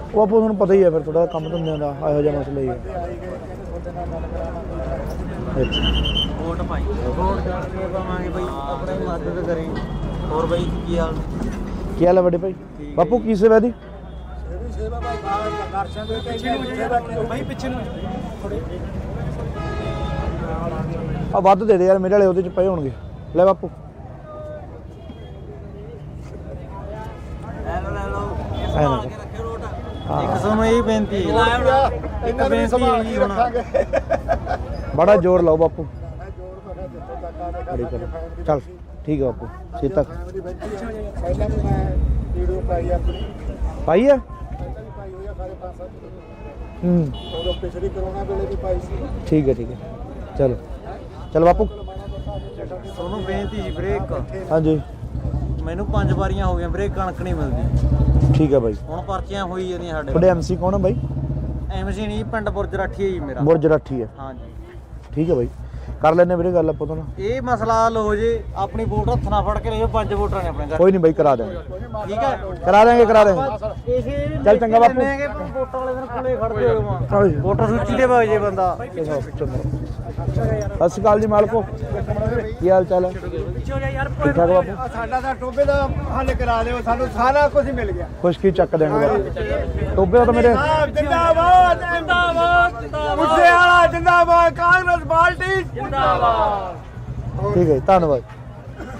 ਉਹ ਬਾਪੂ ਤੁਹਾਨੂੰ ਪਤਾ ਹੀ ਹੈ ਫਿਰ ਥੋੜਾ ਕੰਮ ਧੰਦਿਆਂ ਦਾ ਇਹੋ ਜਿਹਾ ਮਸਲਾ ਹੀ ਹੈ ਆਈ ਗਏ ਕਹਿੰਦੇ ਤੁਹਾਡੇ ਨਾਲ ਗੱਲ ਕਰਾਉਣਾ ਅੱਛਾ ਵੋਟ ਪਾਈ ਵੋਟ ਕਰਕੇ ਪਾਵਾਂਗੇ ਬਈ ਆਪਣੀ ਮਦਦ ਕਰੀ ਹੋਰ ਬਈ ਕੀ ਹਾਲ ਕੀ ਹਾਲ ਹੈ ਵੱਡੇ ਭਾਈ ਬਾਪੂ ਕੀ ਸੇਵਾ ਦੀ ਇਹ ਵੀ ਸੇਵਾ ਭਾਈ ਦਰਸ਼ਨ ਦੇ ਕੇ ਭਾਈ ਪਿੱਛੇ ਨੂੰ ਆ ਵੱਧ ਦੇ ਦੇ ਯਾਰ ਮੇਰੇ ਵਾਲੇ ਉਹਦੇ ਚ ਪਏ ਹੋਣਗੇ ਲੈ ਬਾਪੂ ਲੈ ਲਓ ਐ ਨਾ ਰੱਖਿਓ ਰੋਟ ਹਾਂ ਇੱਕ ਸਾਨੂੰ ਇਹ ਬੇਨਤੀ ਹੈ ਇਹਨਾਂ ਨੂੰ ਸੰਭਾਲ ਕੇ ਰੱਖਾਂਗੇ ਬੜਾ ਜ਼ੋਰ ਲਾਓ ਬਾਪੂ ਮੈਂ ਜੋੜ ਮੈਂ ਜਿੱਥੋਂ ਤੱਕ ਆ ਬੜੀ ਕਰੋ ਚੱਲ ਠੀਕ ਹੈ ਬਾਪੂ ਛੇਤੀ ਤੱਕ ਫੈਮਿਲੀ ਬੈਠੀ ਹੈ ਪਹਿਲਾਂ ਵੀ ਮੈਂ ਵੀਡੀਓ ਪਾਈ ਆਪਣੀ ਪਾਈ ਹੈ ਪਹਿਲਾਂ ਵੀ ਪਾਈ ਹੋਈ ਆ ਸਾਰੇ ਪਾਸਾ ਹੂੰ ਉਦੋਂ ਪਿਛਲੀ ਕਰੋਨਾ ਵੇਲੇ ਵੀ ਪਾਈ ਸੀ ਠੀਕ ਹੈ ਚਲੋ ਚਲ ਬਾਪੂ ਤੁਹਾਨੂੰ ਬੇਨਤੀ ਜੀ ਵੀਰੇ ਇੱਕ ਹਾਂਜੀ ਮੈਨੂੰ 5 ਵਾਰੀਆਂ ਹੋ ਗਈਆਂ ਵੀਰੇ ਕਣਕ ਨਹੀਂ ਮਿਲਦੀ ਠੀਕ ਹੈ ਬਾਈ ਹੁਣ ਪਰਚੀਆਂ ਹੋਈ ਜਾਂਦੀਆਂ ਸਾਡੇ ਤੁਹਾਡੇ ਐਮਸੀ ਕੌਣ ਹੈ ਬਾਈ ਐਮਸੀ ਨਹੀਂ ਪਿੰਡ ਬੁਰਜ ਰਾਠੀ ਹੈ ਜੀ ਮੇਰਾ ਬੁਰਜ ਰਾਠੀ ਹੈ ਹਾਂਜੀ ਠੀਕ ਹੈ ਬਾਈ ਕਰ ਲੈਣੇ ਵੀਰੇ ਗੱਲ ਆਪਾਂ ਤੋਂ ਨਾ ਇਹ ਮਸਲਾ ਹੱਲ ਹੋ ਜੇ ਆਪਣੀ ਵੋਟ ਹੱਥ ਨਾਲ ਫੜ ਕੇ ਲਿਓ 5 ਵੋਟਰਾਂ ਨੇ ਆਪਣੇ ਘਰ ਕੋਈ ਨਹੀਂ ਬਾਈ ਕਰਾ ਦੇਵਾਂਗੇ ਠੀਕ ਹੈ ਕਰਾ ਦੇਵਾਂਗੇ ਇਸੇ ਚੱਲ ਚੰਗਾ ਬਾਪੂ। ਵੋਟਾਂ ਵਾਲੇ ਦਿਨ ਕੋਲੇ ਖੜਦੇ ਹੋ ਹਾਂਜੀ। ਵੋਟਰ ਸੂਚੀ ਦੇ ਵਗ ਜੇ ਬੰਦਾ ਸਤਿ ਸ਼੍ਰੀ ਅਕਾਲ ਜੀ ਮਾਲਕੋ ਕੀ ਹਾਲ ਚਾਲ ਹੈ ਠੀਕ ਠਾਕ ਬਾਪੂ ਸਾਡਾ ਤਾਂ ਟੋਬੇ ਦਾ ਹੱਲ ਕਰਾ ਦਿਓ ਸਾਨੂੰ ਸਾਰਾ ਕੁਝ ਮਿਲ ਗਿਆ ਖੁਸ਼ਕੀ ਚੱਕ ਦੇਣਗੇ ਬਾਪੂ ਟੋਬੇ ਦਾ ਤਾਂ ਮੇਰੇ ਜਿੰਦਾਬਾਦ ਜਿੰਦਾਬਾਦ ਮੁੱਸੇ ਵਾਲਾ ਜਿੰਦਾਬਾਦ ਕਾਂਗਰਸ ਪਾਰਟੀ ਜਿੰਦਾਬਾਦ ਠੀਕ ਹੈ ਜੀ, ਧੰਨਵਾਦ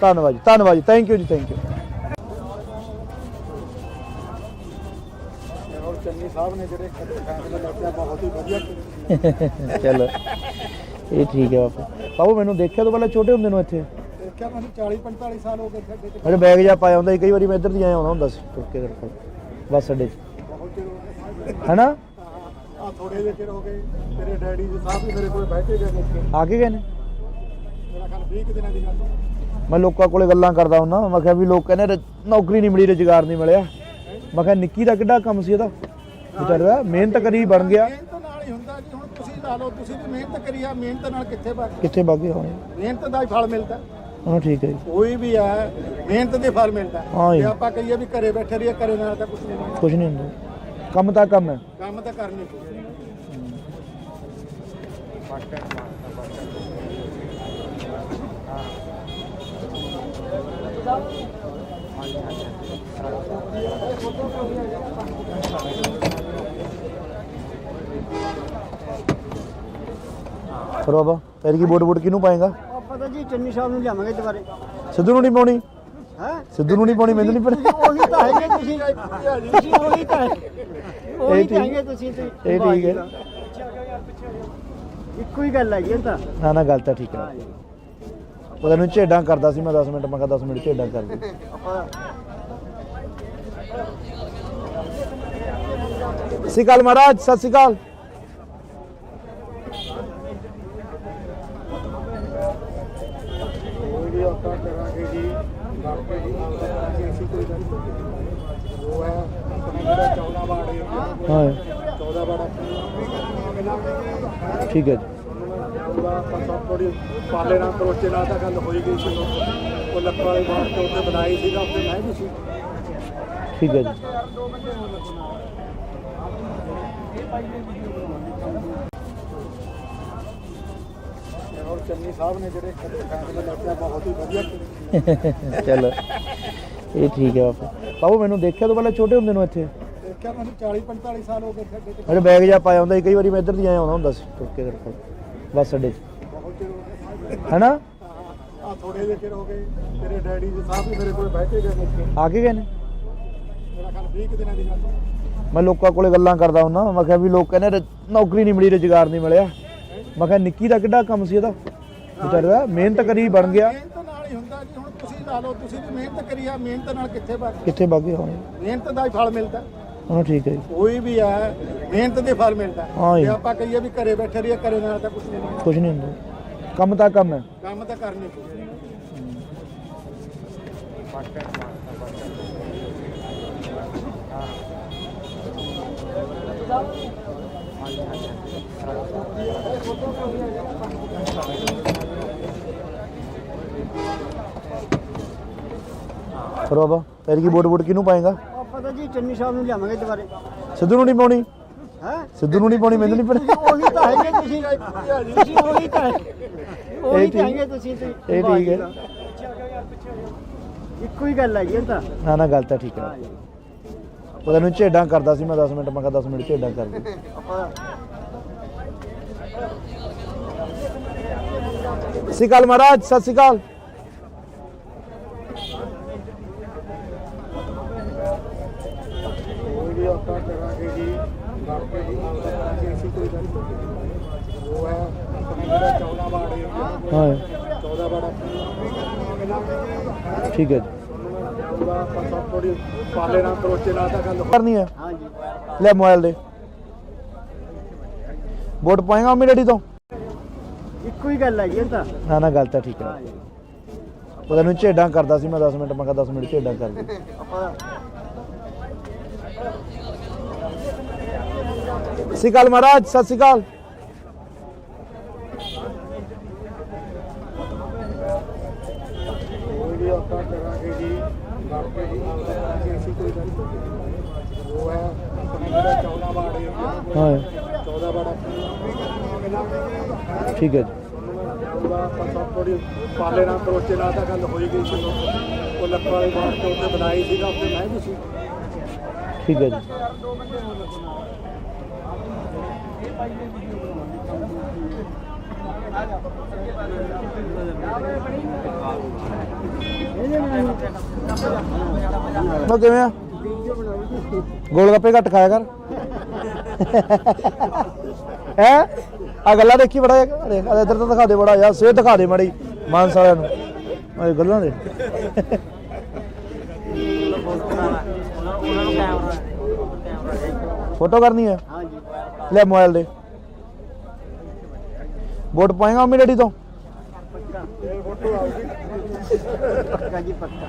ਧੰਨਵਾਦ ਜੀ ਥੈਂਕ ਯੂ ਜੀ ਥੈਂਕ ਯੂ ਔਰ ਚੰਨੀ ਸਾਹਿਬ ਨੇ ਜਿਹੜੇ ਫੈਸਲੇ ਲਿਆ ਬਹੁਤ ਹੀ ਵਧੀਆ ਕੀਤੇ। ਚਲੋ ਇਹ ਠੀਕ ਹੈ ਬਾਪੂ ਬਾਬੂ ਮੈਨੂੰ ਦੇਖਿਆ ਤੋਂ ਪਹਿਲਾਂ ਛੋਟੇ ਹੁੰਦੇ ਨੂੰ ਇੱਥੇ ਦੇਖਿਆ ਮੈਨੂੰ 40 45 ਸਾਲ ਹੋ ਗਏ ਸਾਡੇ ਤੇ ਮੇਰੇ ਬੈਗ ਜਾ ਪਾਇਆ ਹੁੰਦਾ ਸੀ ਕਈ ਵਾਰੀ ਮੈਂ ਇੱਧਰ ਦੀ ਆਇਆ ਹੁੰਦਾ ਸੀ ਤੁਰ ਕੇ ਕਰਕੇ ਬੱਸ ਅੱਡੇ 'ਚ ਬਹੁਤ ਚਿਰ ਹੋ ਗਏ ਹੈਨਾ ਆ ਥੋੜੇ ਜਿਹੇ ਚਿਰ ਹੋ ਗਏ ਤੇਰੇ ਡੈਡੀ ਜੀ ਸਾਹਿਬ ਵੀ ਮੇਰੇ ਕੋਲ ਬੈਠੇ ਗਏ ਮੁੱਕੇ ਆ ਕੇ ਗਏ ਨੇ ਮੇਰਾ ਖਿਆਲ 20 ਕੁ ਦਿਨਾਂ ਦੀ ਗੱਲ ਹੈ। ਮੈਂ ਲੋਕਾਂ ਕੋਲੇ ਗੱਲਾਂ ਕਰਦਾ ਹੁੰਦਾ ਮੈਂ ਕਿਹਾ ਵੀ ਲੋਕ ਕਹਿੰਦੇ ਨੌਕਰੀ ਨਹੀਂ ਮਿਲੀ ਰੁਜ਼ਗਾਰ ਨਹੀਂ ਮਿਲਿਆ ਮੈਂ ਕਿਹਾ ਨਿੱਕੀ ਦਾ ਕਿੱਡਾ ਕੰਮ ਸੀ ਇਹਦਾ ਵਿਚਾਰਾ ਮਿਹਨਤ ਕਰੀ ਬਣ ਗਿਆ ਮਿਹਨਤ ਨਾਲ ਹੀ ਹੁੰਦਾ ਜੀ ਹੁਣ ਤੁਸੀਂ ਲਾ ਲਓ ਤੁਸੀਂ ਵੀ ਮਿਹਨਤ ਕਰੀ ਆ ਮਿਹਨਤ ਨਾਲ ਕਿੱਥੇ ਬਣ ਕਿੱਥੇ ਬਾਗੇ ਹੋਣੇ ਮਿਹਨਤ ਦਾ ਹੀ ਫਲ ਮਿਲਦਾ ਹਾਂ ਠੀਕ ਹੈ ਜੀ ਕੋਈ ਵੀ ਹੈ ਮਿਹਨਤ ਦੇ ਫਲ ਮਿਲਦਾ ਹਾਂ ਜੀ। ਜੇ ਆਪਾਂ ਕਹੀਏ ਵੀ ਘਰੇ ਬੈਠੇ ਰਹੀਏ ਘਰੇ ਨਾਲ ਤਾਂ ਕੁਝ ਨਹੀਂ ਮਿਲਦਾ ਕੁਝ ਨਹੀਂ ਹੁੰਦਾ ਕੰਮ ਤਾਂ ਕੰਮ ਹੈ ਕੰਮ ਤਾਂ ਕਰਨੀ ਪਊਗਾ ਫਿਰ ਬਾਬਾ ਫਿਰ ਕੀ ਵੋਟ ਕਿਹਨੂੰ ਪਾਏਗਾ ਆਪਾਂ ਤਾਂ ਜੀ ਚੰਨੀ ਸਾਹਿਬ ਨੂੰ ਲਿਆਵਾਂਗੇ ਦੁਬਾਰੇ ਸਿੱਧੂ ਨੂੰ ਨਹੀਂ ਪਾਉਣੀ ਹੈ ਸਿੱਧੂ ਨੂੰ ਨਹੀਂ ਪਾਉਣੀ ਮੈਨੂੰ ਨਹੀਂ ਪਤਾ ਉਹੀ ਤਾਂ ਹੈਗੇ ਤੁਸੀਂ ਉਹੀ ਤਾਂ ਹੈ ਉਹੀ ਠੀਕ- ਚਾਹੀਏ ਤੁਸੀਂ ਤੇ ਇਹ ਠੀਕ ਹੈ। ਇੱਕੋ ਹੀ ਗੱਲ ਹੈਗੀ ਇਹ ਤਾਂ ਨਾ ਨਾ ਗੱਲ ਤਾਂ ਠੀਕ ਹੈ ਉਹਦਾ ਨੂੰ ਝੇਡਾਂ ਕਰਦਾ ਸੀ ਮੈਂ 10 ਮਿੰਟ, ਮੈਂ ਕਿਹਾ 10 ਮਿੰਟ ਝੇਡਾਂ ਕਰ ਦੇ। ਸਤਿ ਸ਼੍ਰੀ ਅਕਾਲ ਮਹਾਰਾਜ, ਸਤਿ ਸ਼੍ਰੀ ਅਕਾਲ। ਕੋਈ ਵੀ ਆਪਾਂ ਕਰਾਂਗੇ ਜੀ ਕਰਕੇ ਜੀ ਕਰਾਂਗੇ ਅਸੀਂ ਕੋਈ ਗੱਲ ਨਹੀਂ। ਉਹ ਹੈ ਆਪਣਾ ਜਿਹੜਾ 14 ਵਾਰਡ ਏਰੀਆ ਹਾਂ 14 ਵਾਰਡ ਠੀਕ ਹੈ ਜੀ। ਉਹਦਾ ਆਪਾਂ ਸਭ ਥੋੜੀ ਪਾਲੇ ਨਾਲ ਕਰੋਚੇ ਨਾਲ ਤਾਂ ਗੱਲ ਹੋਈ ਗਈ ਸੀ ਉਹ ਲੱਖਾਂ ਵਾਲੇ ਬਾਹਰ ਤੋਂ ਉੱਤੇ ਬਣਾਈ ਸੀ ਤਾਂ ਉੱਤੇ ਮੈਂ ਵੀ ਸੀ। ਠੀਕ ਹੈ ਜੀ। ਔਰ ਚੰਨੀ ਸਾਹਿਬ ਨੇ ਜਿਹੜੇ ਫੈਸਲੇ ਲਿਆ ਬਹੁਤ ਹੀ ਵਧੀਆ ਕੀਤੇ। ਚਲੋ ਇਹ ਠੀਕ ਹੈ ਬਾਪੂ। ਬਾਬੂ ਮੈਨੂੰ ਦੇਖਿਆ ਤੋਂ ਪਹਿਲਾਂ ਛੋਟੇ ਹੁੰਦੇ ਨੂੰ ਇੱਥੇ ਦੇਖਿਆ ਮੈਨੂੰ 40 45 ਸਾਲ ਹੋ ਗਏ ਖੱਡੇ ਤੇ ਮੇਰੇ ਬੈਗ ਜਾ ਪਾਇਆ ਹੁੰਦਾ ਸੀ, ਕਈ ਵਾਰੀ ਮੈਂ ਇੱਧਰ ਦੀ ਆਇਆ ਆਉਂਦਾ ਹੁੰਦਾ ਸੀ ਤੁਰ ਕੇ ਤੇਰੇ ਕੋਲ ਬੱਸ ਅੱਡੇ 'ਚ ਬਹੁਤ ਚਿਰ ਹੋ ਗਿਆ। ਹੈਨਾ। ਆ ਥੋੜੇ ਜਿਹੇ ਚਿਰ ਹੋ ਗਏ ਤੇਰੇ ਡੈਡੀ ਜੀ ਸਾਹਿਬ ਵੀ ਮੇਰੇ ਕੋਲ ਬੈਠੇ ਗਏ ਮੁੱਕੇ ਆ ਕੇ ਗਏ ਨੇ। ਮੇਰਾ ਖਿਆਲ 20 ਕੁ ਦਿਨਾਂ ਦੀ ਗੱਲ ਹੈ। ਮੈਂ ਲੋਕਾਂ ਕੋਲੇ ਗੱਲਾਂ ਕਰਦਾ ਹੁੰਦਾ, ਮੈਂ ਕਿਹਾ ਵੀ ਲੋਕ ਕਹਿੰਦੇ ਨੌਕਰੀ ਨਹੀਂ ਮਿਲੀ, ਰੁਜ਼ਗਾਰ ਨਹੀਂ ਮਿਲਿਆ। ਮੈਂ ਕਿਹਾ ਨਿੱਕੀ ਦਾ ਕਿੱਡਾ ਕੰਮ ਸੀ ਇਹਦਾ, ਵਿਚਾਰੇ ਦਾ ਮਿਹਨਤ ਕਰੀ ਬਣ ਗਿਆ। ਮਿਹਨਤ ਨਾਲ ਹੀ ਹੁੰਦਾ ਜੀ। ਹੁਣ ਤੁਸੀਂ ਲਾ ਲਓ, ਤੁਸੀਂ ਵੀ ਮਿਹਨਤ ਕਰੀ ਆ, ਮਿਹਨਤ ਨਾਲ ਕਿੱਥੇ ਬਣ ਕਿੱਥੇ ਬਾਗੇ ਹੋਣੇ ਮਿਹਨਤ ਦਾ ਹੀ ਫਲ ਮਿਲਦਾ। ਹਾਂ ਠੀਕ ਹੈ ਜੀ। ਕੋਈ ਵੀ ਹੈ ਮਿਹਨਤ ਦੇ ਫਲ ਮਿਲਦਾ। ਹਾਂ ਜੀ। ਜੇ ਆਪਾਂ ਕਹੀਏ ਵੀ ਘਰੇ ਬੈਠੇ ਰਹੀਏ, ਘਰੇ ਨਾਲ ਤਾਂ ਕੁਝ ਨਹੀਂ ਹੁੰਦਾ। ਕੁਝ ਨਹੀਂ ਹੁੰਦਾ, ਕੰਮ ਤਾਂ ਕੰਮ ਹੈ। ਕੰਮ ਤਾਂ ਕਰਨੀ ਪਊ। ਕਰੋ ਬਾਬਾ ਤੇਰੀ ਕੀ ਵੋਟ ਕਿਹਨੂੰ ਪਾਏਗਾ? ਆਪਾਂ ਤਾਂ ਜੀ ਚੰਨੀ ਸਾਹਿਬ ਨੂੰ ਲਿਆਵਾਂਗੇ ਦੁਬਾਰੇ। ਸਿੱਧੂ ਨੂੰ ਨਹੀਂ ਪਾਉਣੀ? ਹੈ ਸਿੱਧੂ ਨੂੰ ਨਹੀਂ ਪਾਉਣੀ, ਮੈਨੂੰ ਨਹੀਂ ਪਤਾ। ਉਹੀ ਤਾਂ ਹੈਗੇ ਤੁਸੀਂ ਉਹੀ ਤਾਂ ਉਹੀ ਠੀਕ- ਚਾਹੀਏ ਤੁਸੀਂ ਤੇ ਇਹ ਠੀਕ ਹੈ। ਇੱਕੋ ਹੀ ਗੱਲ ਹੈਗੀ ਇਹ ਤਾਂ ਨਾ ਨਾ ਗੱਲ ਤਾਂ ਠੀਕ ਹੈ। ਉਹਦਾ ਨੂੰ ਝੇਡਾਂ ਕਰਦਾ ਸੀ ਮੈਂ 10 ਮਿੰਟ, ਮੈਂ ਕਿਹਾ 10 ਮਿੰਟ ਝੇਡਾਂ ਕਰ ਦੇ। ਸਤਿ ਸ਼੍ਰੀ ਅਕਾਲ ਮਹਾਰਾਜ, ਸਤਿ ਸ਼੍ਰੀ ਅਕਾਲ। ਕੋਈ ਵੀ ਆਪਾਂ ਕਰਾਂਗੇ ਜੀ ਕਰਕੇ ਜੀ ਕਰਾਂਗੇ ਅਸੀਂ ਕੋਈ ਗੱਲ ਨਹੀਂ। ਉਹ ਹੈ ਆਪਣਾ ਜਿਹੜਾ 14 ਵਾਰਡ ਏਰੀਆ ਹਾਂ 14 ਵਾਰਡ ਠੀਕ ਹੈ ਜੀ। ਉਹਦਾ ਆਪਾਂ ਸਭ ਥੋੜੀ ਪਾਲੇ ਨਾਲ ਕਰੋਚੇ ਨਾਲ ਤਾਂ ਗੱਲ ਕਰਨੀ ਹੈ, ਹਾਂਜੀ ਲੈ ਮੋਬਾਈਲ ਦੇ। ਵੋਟ ਪਾਏਗਾ ਮੰਮੀ ਡੈਡੀ ਤੋਂ? ਇੱਕੋ ਹੀ ਗੱਲ ਹੈਗੀ ਇਹ ਤਾਂ ਨਾ ਨਾ ਗੱਲ ਤਾਂ ਠੀਕ ਹੈ। ਉਹਦਾ ਨੂੰ ਝੇਡਾਂ ਕਰਦਾ ਸੀ ਮੈਂ 10 ਮਿੰਟ, ਮੈਂ ਕਿਹਾ 10 ਮਿੰਟ ਝੇਡਾਂ ਕਰ ਦੇ। ਸਤਿ ਸ਼੍ਰੀ ਅਕਾਲ ਮਹਾਰਾਜ, ਸਤਿ ਸ਼੍ਰੀ ਅਕਾਲ। ਕੋਈ ਵੀ ਆਪਾਂ ਕਰਾਂਗੇ ਜੀ ਕਰਕੇ ਜੀ ਕਰਾਂਗੇ ਅਸੀਂ ਕੋਈ ਗੱਲ ਨਹੀਂ। ਉਹ ਹੈ ਆਪਣਾ ਜਿਹੜਾ 14 ਵਾਰਡ ਏਰੀਆ ਹਾਂ 14 ਵਾਰਡ ਠੀਕ ਹੈ ਜੀ। ਉਹਦਾ ਆਪਾਂ ਸਭ ਥੋੜੀ ਪਾਲੇ ਨਾਲ ਕਰੋਚੇ ਨਾਲ ਤਾਂ ਗੱਲ ਹੋਈ ਗਈ ਸੀ ਉਹ ਲੱਖਾਂ ਵਾਲੇ ਬਾਹਰ ਤੋਂ ਉੱਤੇ ਬਣਾਈ ਸੀ ਤਾਂ ਉੱਤੇ ਮੈਂ ਵੀ ਸੀ। ਠੀਕ ਹੈ ਜੀ। ਉਹ ਕਿਵੇਂ ਆ? ਗੋਲ ਗੱਪੇ ਘੱਟ ਖਾਇਆ ਕਰ। ਹੈ ਆ ਗੱਲਾਂ ਦੇਖੀ ਬੜਾ ਦੇਖ ਇੱਧਰ ਤਾਂ ਦਿਖਾ ਦੇ ਬੜਾ ਯਾਰ, ਸਿਹਤ ਦਿਖਾ ਦੇ ਮਾੜੀ ਮਾਨਸ ਵਾਲਿਆਂ ਨੂੰ ਇਹ ਗੱਲਾਂ ਦੇ। ਉਹਨਾਂ ਨੂੰ ਕੈਮਰਾ ਫੋਟੋ ਕਰਨੀ ਹੈ, ਹਾਂਜੀ ਲੈ ਮੋਬਾਈਲ ਦੇ। ਵੋਟ ਪਾਏਗਾ ਮੰਮੀ ਡੈਡੀ ਤੋਂ? ਪੱਕਾ ਜੀ ਪੱਕਾ।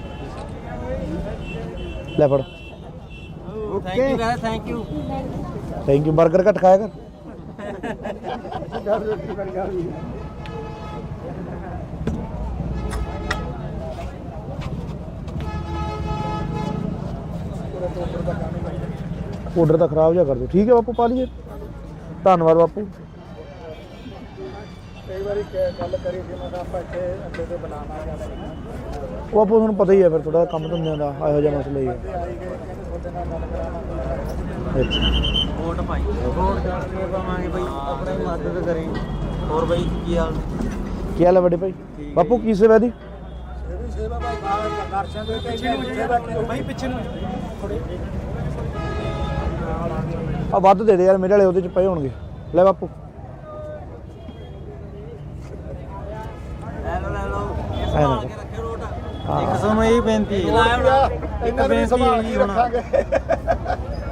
ਲੈ ਫੜ। Thank you guys, thank you. Thank you. Burger ਘੱਟ ਖਾਇਆ ਕਰ। ਆਰਡਰ ਤਾਂ ਖਰਾਬ ਜਿਹਾ ਕਰ ਦਿਓ। ਠੀਕ ਹੈ ਬਾਪੂ, ਪਾ ਲਈਏ। ਧੰਨਵਾਦ ਬਾਪੂ। ਕਈ ਵਾਰੀ ਗੱਲ ਕਰੀ ਸੀ ਮੈਂ ਕਿਹਾ ਆਪਾਂ ਇੱਥੇ ਅੱਡੇ ਤੇ ਬਣਾਵਾਂਗੇ। ਉਹ ਬਾਪੂ ਤੁਹਾਨੂੰ ਪਤਾ ਹੀ ਹੈ ਫਿਰ ਥੋੜਾ ਕੰਮ ਧੰਦਿਆਂ ਦਾ ਇਹੋ ਜਿਹਾ ਮਸਲਾ ਹੀ ਹੈ। ਆਈ ਗਏ ਕਹਿੰਦੇ ਤੁਹਾਡੇ ਨਾਲ ਗੱਲ ਕਰਾਵਾਂਗੇ। ਅੱਛਾ ਵੋਟ ਪਾਈ, ਵੋਟ ਕਰਕੇ ਪਾਵਾਂਗੇ ਬਈ, ਆਪਣੀ ਮਦਦ ਕਰੇ। ਹੋਰ ਬਈ ਕੀ ਹਾਲ? ਕੀ ਹਾਲ ਹੈ ਵੱਡੇ ਭਾਈ? ਬਾਪੂ ਕੀ ਸੇਵਾ ਦੀ? ਇਹ ਵੀ ਸੇਵਾ ਭਾਈ ਦਰਸ਼ਨ ਦੇ ਕੇ ਸੇਵਾ ਕੀ ਬਈ ਪਿੱਛੇ ਨੂੰ ਆ ਵੱਧ ਦੇ ਦੇ ਯਾਰ, ਮੇਰੇ ਵਾਲੇ ਉਹਦੇ ਚ ਪਏ ਹੋਣਗੇ। ਲੈ ਬਾਪੂ ਲੈ ਲਓ ਐ ਨਾ ਰੱਖਿਓ ਰੋਟ। ਹਾਂ। ਇੱਕ ਸਾਨੂੰ ਇਹ ਬੇਨਤੀ ਹੈ, ਇਹਨਾਂ ਨੂੰ ਸੰਭਾਲ ਕੇ ਰੱਖਾਂਗੇ।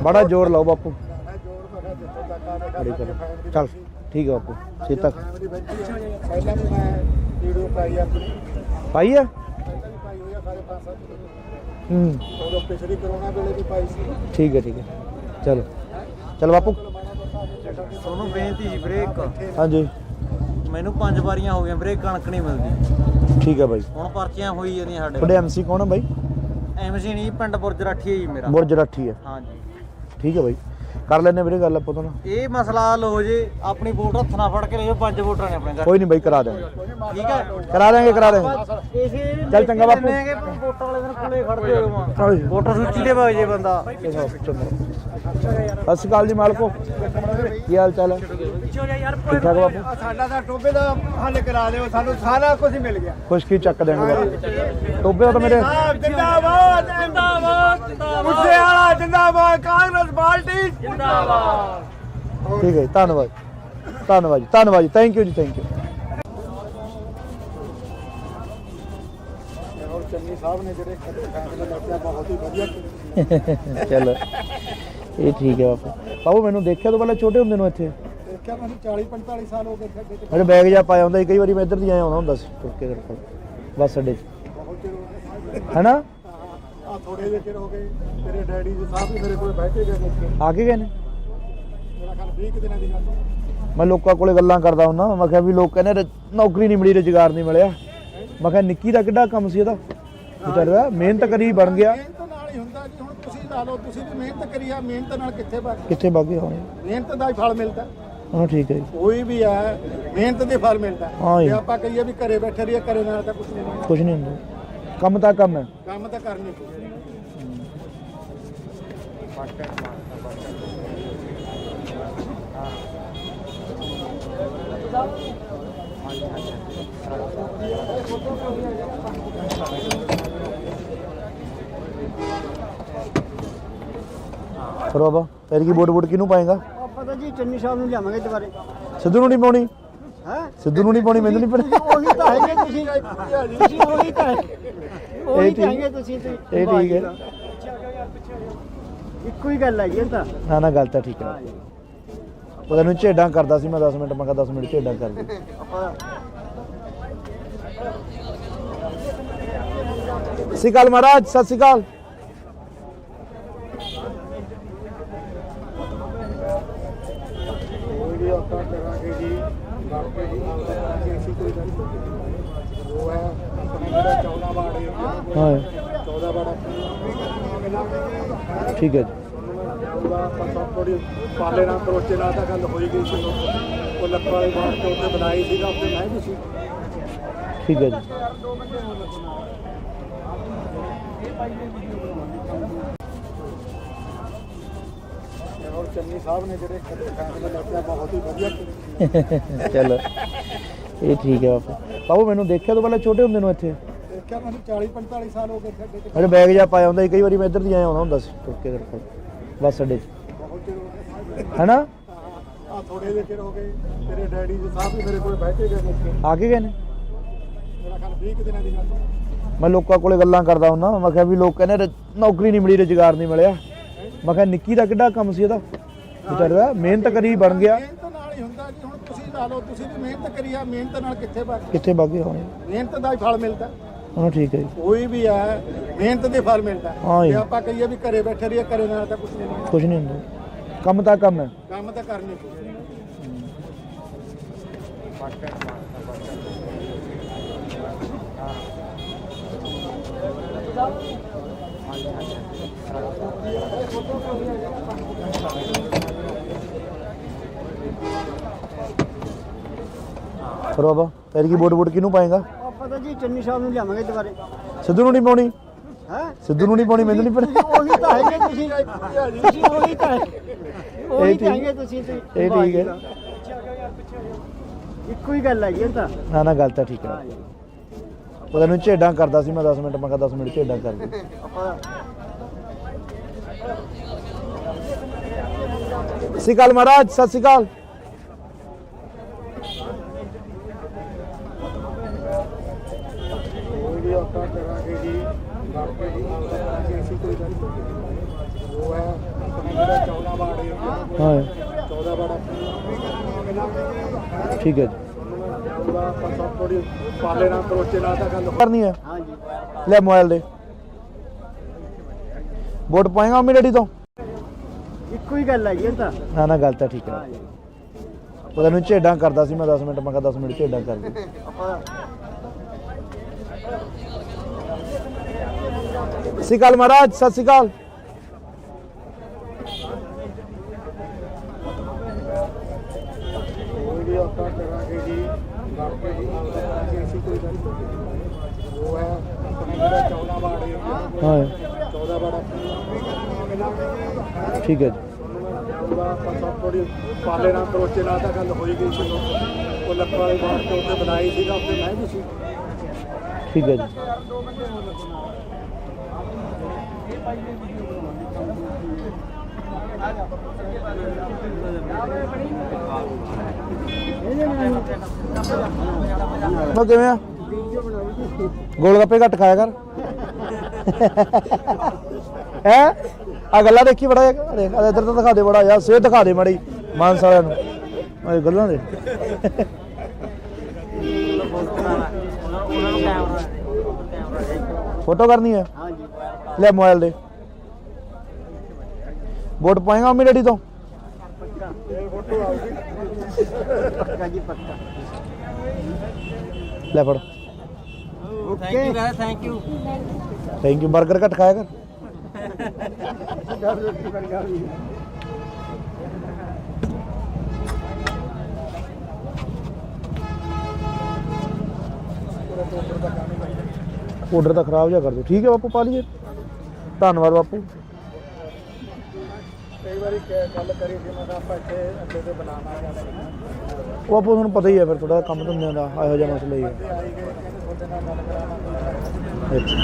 ਬੜਾ ਜ਼ੋਰ ਲਾਓ ਬਾਪੂ। ਮੈਂ ਜੋਰ ਮੈਂ ਕਿਹਾ ਜਿੱਥੋਂ ਤੱਕ ਆ ਬੜੀ ਦੇਖਾ ਕਰੋ। ਚੱਲ ਠੀਕ ਹੈ ਬਾਪੂ, ਛੇਤੀ ਤੱਕ ਪਹਿਲਾਂ ਵੀ ਮੈਂ ਵੀਡੀਓ ਪਾਈ ਆਪਣੀ, ਪਾਈ ਆ। ਪਹਿਲਾਂ ਵੀ ਪਾਈ ਹੋਈ ਆ ਸਾਰੇ 5-7 ਹੂੰ ਉਦੋਂ ਪਿਛਲੀ ਕਰੋਨਾ ਵੇਲੇ ਵੀ ਪਾਈ ਸੀ। ਠੀਕ ਹੈ ਚਲੋ ਚਲ ਬਾਪੂ। ਤੁਹਾਨੂੰ ਬੇਨਤੀ ਜੀ ਵੀਰੇ, ਇੱਕ ਹਾਂਜੀ ਮੈਨੂੰ 5 ਵਾਰੀਆਂ ਹੋ ਗਈਆਂ ਵੀਰੇ, ਕਣਕ ਨਹੀਂ ਮਿਲਦੀ। ਠੀਕ ਹੈ ਬਾਈ। ਹੁਣ ਪਰਚੀਆਂ ਹੋਈ ਜਾਂਦੀਆਂ ਸਾਡੇ ਤੁਹਾਡੇ ਐਮਸੀ ਕੌਣ ਹੈ ਬਾਈ? ਐਮਸੀ ਨਹੀਂ, ਪਿੰਡ ਬੁਰਜ ਰਾਠੀ ਹੈ ਜੀ ਮੇਰਾ। ਬੁਰਜ ਰਾਠੀ ਹੈ। ਹਾਂਜੀ ਠੀਕ ਹੈ ਬਾਈ, ਕਰ ਲੈਣੇ ਵੀਰੇ ਗੱਲ ਆਪਾਂ ਤੋਂ ਨਾ। ਇਹ ਮਸਲਾ ਹੱਲ ਹੋ ਜੇ, ਆਪਣੀ ਵੋਟ ਹੱਥ ਨਾਲ ਫੜ ਕੇ ਲੈ ਜਾਓ। 5 ਵੋਟਰਾਂ ਨੇ ਆਪਣੇ ਘਰ, ਕੋਈ ਨਹੀਂ ਬਾਈ, ਕਰਾ ਦੇਵਾਂਗੇ। ਠੀਕ ਹੈ। ਕਰਾ ਦੇਵਾਂਗੇ। ਇਸੇ ਚੱਲ ਚੰਗਾ ਬਾਪੂ। ਵੋਟਾਂ ਵਾਲੇ ਦਿਨ ਕੋਲੇ ਖੜਦੇ ਹੋ, ਹਾਂਜੀ। ਵੋਟਰ ਸੂਚੀ ਦੇ ਵਗ ਜੇ ਬੰਦਾ। ਚੰਗਾ। ਸਤਿ ਸ਼੍ਰੀ ਅਕਾਲ ਜੀ ਮਾਲਕੋ, ਕੀ ਹਾਲ ਚਾਲ ਹੈ? ਠੀਕ ਠਾਕ ਬਾਪੂ। ਸਾਡਾ ਤਾਂ ਟੋਬੇ ਦਾ ਹੱਲ ਕਰਾ ਦਿਓ, ਸਾਨੂੰ ਸਾਰਾ ਕੁਝ ਮਿਲ ਗਿਆ। ਖੁਸ਼ਕੀ ਚੱਕ ਦੇਣਗੇ ਬਾਪੂ। ਟੋਬੇ ਦਾ ਤਾਂ ਮੇਰੇ ਜਿੰਦਾਬਾਦ ਜਿੰਦਾਬਾਦ ਮੁੱਸੇ ਵਾਲਾ ਜਿੰਦਾਬਾਦ, ਕਾਂਗਰਸ ਪਾਰਟੀ ਜਿੰਦਾਬਾਦ। ਠੀਕ ਹੈ ਜੀ, ਧੰਨਵਾਦ ਧੰਨਵਾਦ ਜੀ, ਧੰਨਵਾਦ ਜੀ, ਥੈਂਕ ਯੂ ਜੀ, ਥੈਂਕ ਯੂ। ਔਰ ਚੰਨੀ ਸਾਹਿਬ ਨੇ ਜਿਹੜੇ ਫੈਸਲੇ ਲਿਆ ਬਹੁਤ ਹੀ ਵਧੀਆ ਕੀਤੇ। ਚਲੋ ਇਹ ਠੀਕ ਹੈ ਬਾਪੂ। ਬਾਬੂ ਮੈਨੂੰ ਦੇਖਿਆ ਤੋਂ ਪਹਿਲਾਂ ਛੋਟੇ ਹੁੰਦੇ ਨੂੰ ਇੱਥੇ ਦੇਖਿਆ ਮੈਨੂੰ 40-45 ਸਾਲ ਹੋ ਗਏ ਖੱਡੇ ਤੇ, ਮੇਰੇ ਬੈਗ ਜਾ ਪਾਇਆ ਹੁੰਦਾ ਸੀ, ਕਈ ਵਾਰੀ ਮੈਂ ਇੱਧਰ ਦੀ ਆਇਆ ਆਉਂਦਾ ਹੁੰਦਾ ਸੀ ਤੁਰ ਕੇ ਤੇਰੇ ਕੋਲ ਬੱਸ ਅੱਡੇ 'ਚ, ਬਹੁਤ ਚਿਰ ਹੋ ਗਏ। ਹੈਨਾ? ਆ ਥੋੜੇ ਜਿਹੇ ਚਿਰ ਹੋ ਗਏ, ਤੇਰੇ ਡੈਡੀ ਜੀ ਸਾਹਿਬ ਵੀ ਮੇਰੇ ਕੋਲ ਬੈਠੇ ਗਏ ਨੇ। ਆ ਕੇ ਗਏ ਨੇ? ਮੇਰਾ ਖਿਆਲ 20 ਕੁ ਦਿਨਾਂ ਦੀ ਗੱਲ ਹੈ। ਮੈਂ ਲੋਕਾਂ ਕੋਲੇ ਗੱਲਾਂ ਕਰਦਾ ਹੁੰਦਾ, ਮੈਂ ਕਿਹਾ ਵੀ ਲੋਕ ਕਹਿੰਦੇ ਨੌਕਰੀ ਨਹੀਂ ਮਿਲੀ, ਰੁਜ਼ਗਾਰ ਨਹੀਂ ਮਿਲਿਆ। ਮੈਂ ਕਿਹਾ ਨਿੱਕੀ ਦਾ ਕਿੱਡਾ ਕੰਮ ਸੀ ਇਹਦਾ, ਵਿਚਾਰਾ ਮਿਹਨਤ ਕਰੀ ਬਣ ਗਿਆ। ਮਿਹਨਤ ਨਾਲ ਹੀ ਹੁੰਦਾ ਜੀ। ਹੁਣ ਤੁਸੀਂ ਲਾ ਲਓ, ਤੁਸੀਂ ਵੀ ਮਿਹਨਤ ਕਰੀ ਆ, ਮਿਹਨਤ ਨਾਲ ਕਿੱਥੇ ਬਣ, ਕਿੱਥੇ ਵਗ ਗਏ ਹੋਣੇ? ਮਿਹਨਤ ਦਾ ਹੀ ਫਲ ਮਿਲਦਾ। ਹਾਂ ਠੀਕ ਹੈ ਜੀ। ਕੋਈ ਵੀ ਹੈ ਮਿਹਨਤ ਦੇ ਫਲ ਮਿਲਦਾ। ਹਾਂ ਜੀ। ਜੇ ਆਪਾਂ ਕਹੀਏ ਵੀ ਘਰੇ ਬੈਠੇ ਰਹੀਏ, ਘਰੇ ਨਾਲ ਤਾਂ ਕੁਝ ਨਹੀਂ ਮਿਲਦਾ। ਕੁਝ ਨਹੀਂ ਹੁੰਦਾ, ਕੰਮ ਤਾਂ ਕੰਮ ਹੈ। ਕੰਮ ਤਾਂ ਕਰਨੀ ਪਊ। ਫਿਰ ਬਾਬਾ ਫਿਰ ਕੀ ਵੋਟ ਕਿਹਨੂੰ ਪਾਏਗਾ? ਆਪਾਂ ਤਾਂ ਜੀ ਚੰਨੀ ਸਾਹਿਬ ਨੂੰ ਲਿਆਵਾਂਗੇ ਦੁਬਾਰੇ। ਸਿੱਧੂ ਨੂੰ ਨਹੀਂ ਪਾਉਣੀ? ਹੈ ਸਿੱਧੂ ਨੂੰ ਨਹੀਂ ਪਾਉਣੀ, ਮੈਨੂੰ ਨਹੀਂ ਪਤਾ। ਉਹੀ ਤਾਂ ਹੈਗੇ ਤੁਸੀਂ ਉਹੀ ਤਾਂ ਉਹੀ ਤਾਂ ਹੈਗੇ ਤੁਸੀਂ ਤੇ। ਇਹ ਠੀਕ ਹੈ। ਇੱਕੋ ਹੀ ਗੱਲ ਹੈ ਜੀ, ਇਹ ਤਾਂ। ਨਾ ਨਾ ਗੱਲ ਤਾਂ ਠੀਕ ਹੈ। ਉਹਦਾ ਨੂੰ ਝੇਡਾਂ ਕਰਦਾ ਸੀ ਮੈਂ 10 ਮਿੰਟ, ਮੈਂ ਕਿਹਾ 10 ਮਿੰਟ ਝੇਡਾਂ ਕਰ ਦੇ। ਆਪਾਂ ਸਤਿ ਸ਼੍ਰੀ ਅਕਾਲ ਮਹਾਰਾਜ, ਸਤਿ ਸ਼੍ਰੀ ਅਕਾਲ। ਕੋਈ ਵੀ ਆਪਾਂ ਕਰਾਂਗੇ ਜੀ, ਬਾਕੀ ਜੀ ਕਰਾਂਗੇ, ਅਸੀਂ ਕੋਈ ਗੱਲ ਨਹੀਂ। ਉਹ ਹੈ ਆਪਣਾ ਜਿਹੜਾ 14 ਵਾਰਡ ਏਰੀਆ, ਹਾਂ 14 ਵਾਰਡ ਠੀਕ ਹੈ ਜੀ। ਉਹਦਾ ਆਪਾਂ ਸਭ ਥੋੜੀ ਪਾਲੇ ਨਾਲ ਕਰੋਚੇ ਨਾਲ ਤਾਂ ਗੱਲ ਹੋਈ ਗਈ ਸੀ। ਉਹ ਲੱਕੜ ਵਾਲੇ ਬਾਹਰ ਤੋਂ ਉੱਤੇ ਬਣਾਈ ਸੀਗਾ, ਉੱਤੇ ਮੈਂ ਵੀ ਸੀ। ਠੀਕ ਹੈ ਜੀ। ਔਰ ਚੰਨੀ ਸਾਹਿਬ ਨੇ ਜਿਹੜੇ ਫੈਸਲੇ ਲਿਆ ਬਹੁਤ ਹੀ ਵਧੀਆ ਕੀਤੇ। ਚਲੋ ਇਹ ਠੀਕ ਹੈ ਬਾਪੂ। ਬਾਬੂ ਮੈਨੂੰ ਦੇਖਿਆ ਤੋਂ ਪਹਿਲਾਂ ਛੋਟੇ ਹੁੰਦੇ ਨੂੰ ਇੱਥੇ ਦੇਖਿਆ ਮੈਨੂੰ 40-45 ਸਾਲ ਹੋ ਗਏ ਖੱਡੇ ਤੇ, ਮੇਰੇ ਬੈਗ ਜਾ ਪਾਇਆ ਹੁੰਦਾ ਸੀ, ਕਈ ਵਾਰੀ ਮੈਂ ਇੱਧਰ ਦੀ ਆਇਆ ਆਉਂਦਾ ਹੁੰਦਾ ਸੀ ਤੁਰ ਕੇ ਤੇਰੇ ਕੋਲ ਬੱਸ ਅੱਡੇ 'ਚ, ਬਹੁਤ ਚਿਰ ਹੋ ਗਏ। ਹੈਨਾ? ਆ ਥੋੜੇ ਜਿਹੇ ਚਿਰ ਹੋ ਗਏ, ਤੇਰੇ ਡੈਡੀ ਜੀ ਸਾਹਿਬ ਵੀ ਮੇਰੇ ਕੋਲ ਬੈਠੇ ਗਏ ਨੇ। ਆ ਕੇ ਗਏ ਨੇ? ਮੇਰਾ ਖਿਆਲ 20 ਕੁ ਦਿਨਾਂ ਦੀ ਗੱਲ ਹੈ। ਮੈਂ ਲੋਕਾਂ ਕੋਲੇ ਗੱਲਾਂ ਕਰਦਾ ਹੁੰਦਾ, ਮੈਂ ਕਿਹਾ ਵੀ ਲੋਕ ਕਹਿੰਦੇ ਨੌਕਰੀ ਨਹੀਂ ਮਿਲੀ, ਰੁਜ਼ਗਾਰ ਨਹੀਂ ਮਿਲਿਆ। ਮੈਂ ਕਿਹਾ ਨਿੱਕੀ ਦਾ ਕਿੱਡਾ ਕੰਮ ਸੀ ਇਹਦਾ, ਵਿਚਾਰਾ ਮਿਹਨਤ ਕਰੀ ਬਣ ਗਿਆ। ਮਿਹਨਤ ਨਾਲ ਹੀ ਹੁੰਦਾ ਜੀ। ਹੁਣ ਤੁਸੀਂ ਲਾ ਲਓ, ਤੁਸੀਂ ਵੀ ਮਿਹਨਤ ਕਰੀ ਆ, ਮਿਹਨਤ ਨਾਲ ਕਿੱਥੇ ਬਣ, ਕਿੱਥੇ ਵਗ ਗਏ ਹੋਣੇ? ਮਿਹਨਤ ਦਾ ਹੀ ਫਲ ਮਿਲਦਾ। ਹਾਂ ਠੀਕ ਹੈ ਜੀ। ਕੋਈ ਵੀ ਹੈ ਮਿਹਨਤ ਦੇ ਫਲ ਮਿਲਦਾ। ਹਾਂ ਜੀ। ਜੇ ਆਪਾਂ ਕਹੀਏ ਵੀ ਘਰੇ ਬੈਠੇ ਰਹੀਏ, ਘਰੇ ਨਾਲ ਤਾਂ ਕੁਝ ਨਹੀਂ ਮਿਲਦਾ। ਕੁਝ ਨਹੀਂ ਹੁੰਦਾ, ਕੰਮ ਤਾਂ ਕੰਮ ਹੈ। ਕੰਮ ਤਾਂ ਕਰਨੀ ਪਊ। ਫਿਰ ਬਾਬਾ ਫਿਰ ਕੀ ਵੋਟ ਕਿਹਨੂੰ ਪਾਏਗਾ? ਆਪਾਂ ਤਾਂ ਜੀ ਚੰਨੀ ਸਾਹਿਬ ਨੂੰ ਲਿਆਵਾਂਗੇ ਦੁਬਾਰੇ। ਸਿੱਧੂ ਨੂੰ ਨਹੀਂ ਪਾਉਣੀ? ਹੈ ਸਿੱਧੂ ਨੂੰ ਨਹੀਂ ਪਾਉਣੀ, ਮੈਨੂੰ ਨਹੀਂ ਪਤਾ। ਉਹੀ ਤਾਂ ਹੈਗੇ ਤੁਸੀਂ ਉਹੀ ਤਾਂ ਉਹੀ ਤਾਂ ਹੈਗੇ ਤੁਸੀਂ ਤੇ। ਇਹ ਠੀਕ ਹੈ। ਇੱਕੋ ਹੀ ਗੱਲ ਹੈ ਜੀ, ਇਹ ਤਾਂ। ਨਾ ਨਾ ਗੱਲ ਤਾਂ ਠੀਕ ਹੈ। ਉਹਦਾ ਨੂੰ ਝੇਡਾਂ ਕਰਦਾ ਸੀ ਮੈਂ 10 ਮਿੰਟ, ਮੈਂ ਕਿਹਾ 10 ਮਿੰਟ ਝੇਡਾਂ ਕਰ ਦੇ। ਆਪਾਂ ਸਤਿ ਸ਼੍ਰੀ ਅਕਾਲ ਮਹਾਰਾਜ, ਸਤਿ ਸ਼੍ਰੀ ਅਕਾਲ। ਕੋਈ ਵੀ ਆਪਾਂ ਕਰਾਂਗੇ ਜੀ ਬਾਕੀ ਜੀ ਅਸੀਂ ਕੋਈ ਗੱਲ ਨਹੀਂ। ਉਹ ਹੈ ਆਪਣੇ ਜਿਹੜਾ 14 ਵਾਰਡ ਏਰੀਆ ਹਾਂ 14 ਵਾਰਡ ਠੀਕ ਹੈ ਜੀ, ਉਹਦਾ ਆਪਾਂ ਸਭ ਥੋੜੀ ਪਾਲੇ ਨਾਲ ਕਰੋਚੇ ਨਾਲ ਤਾਂ ਗੱਲ ਕਰਨੀ ਹੈ। ਹਾਂਜੀ ਲੈ ਮੋਬਾਈਲ ਦੇ ਵੋਟ ਪਾਏਗਾ ਮੰਮੀ ਡੈਡੀ ਤੋਂ? ਇੱਕੋ ਹੀ ਗੱਲ ਹੈ ਜੀ ਇਹ ਤਾਂ। ਨਾ ਨਾ ਗੱਲ ਤਾਂ ਠੀਕ ਹੈ। ਪਤਾ ਨਹੀਂ ਝੇਡਾਂ ਕਰਦਾ ਸੀ ਮੈਂ 10 ਮਿੰਟ, ਮੈਂ ਕਿਹਾ 10 ਮਿੰਟ ਝੇਡਾਂ ਕਰ ਦੇ। ਆਪਾਂ ਸਤਿ ਸ਼੍ਰੀ ਅਕਾਲ ਮਹਾਰਾਜ, ਸਤਿ ਸ਼੍ਰੀ ਅਕਾਲ। ਕੋਈ ਵੀ ਆਪਾਂ ਕਰਾਂਗੇ ਜੀ ਬਾਕੀ ਜੀ ਅਸੀਂ ਕੋਈ ਗੱਲ ਨਹੀਂ। ਉਹ ਹੈ ਆਪਣੇ ਜਿਹੜਾ 14 ਵਾਰਡ ਏਰੀਆ ਹਾਂ 14 ਵਾਰਡ ਠੀਕ ਹੈ ਜੀ, ਉਹਦਾ ਆਪਾਂ ਸਭ ਥੋੜੀ ਪਾਲੇ ਨਾਲ ਕਰੋਚੇ ਨਾਲ ਤਾਂ ਗੱਲ ਹੋਈ ਗਈ ਸੀ। ਉਹ ਲੱਕੜ ਵਾਲੀ ਬਾਤ ਤੇ ਉੱਤੇ ਬਣਾਈ ਸੀਗਾ, ਉੱਤੇ ਮੈਂ ਵੀ ਸੀ। ਠੀਕ ਹੈ ਜੀ। ਉਹ ਕਿਵੇਂ ਆ? ਗੋਲ ਗੱਪੇ ਘੱਟ ਖਾਇਆ ਕਰ। ਹੈ ਆ ਗੱਲਾਂ ਦੇਖੀ ਬੜਾ ਦੇਖ ਇੱਧਰ ਤਾਂ ਦਿਖਾ ਦੇ ਬੜਾ ਯਾਰ, ਸਿਹਤ ਦਿਖਾ ਦੇ ਮਾੜੀ ਮਾਨਸ ਵਾਲਿਆਂ ਨੂੰ ਇਹ ਗੱਲਾਂ ਦੇ। ਉਹਨਾਂ ਨੂੰ ਕੈਮਰਾ ਫੋਟੋ ਕਰਨੀ ਹੈ? ਹਾਂਜੀ ਲੈ ਮੋਬਾਈਲ ਦੇ ਵੋਟ ਪਾਏਗਾ ਮੰਮੀ ਡੈਡੀ ਤੋਂ? ਪੱਕਾ ਜੀ ਪੱਕਾ। ਲੈ ਫੜ। ਥੈਂਕ ਯੂ ਕਹਿੰਦਾ, thank you. Thank you. Burger ਘੱਟ ਖਾਇਆ ਕਰ। ਆਰਡਰ ਤਾਂ ਖਰਾਬ ਜਿਹਾ ਕਰ ਦਿਓ। ਠੀਕ ਹੈ ਬਾਪੂ, ਪਾ ਲਈਏ। ਧੰਨਵਾਦ ਬਾਪੂ। ਕਈ ਵਾਰੀ ਗੱਲ ਕਰੀ ਸੀ ਮੈਂ ਕਿਹਾ ਆਪਾਂ ਇੱਥੇ ਅੱਗੇ ਤੇ ਬਣਾਉਣਾ ਹੈ। ਉਹ ਬਾਪੂ ਤੁਹਾਨੂੰ ਪਤਾ ਹੀ ਹੈ ਫਿਰ ਥੋੜਾ ਕੰਮ ਧੰਦਿਆਂ ਦਾ ਇਹੋ ਜਿਹਾ ਮਸਲਾ ਹੀ ਹੈ। ਆਈ ਗਏ ਕਹਿੰਦੇ ਤੁਹਾਡੇ ਨਾਲ ਗੱਲ ਕਰਾਵਾਂਗੇ। ਅੱਛਾ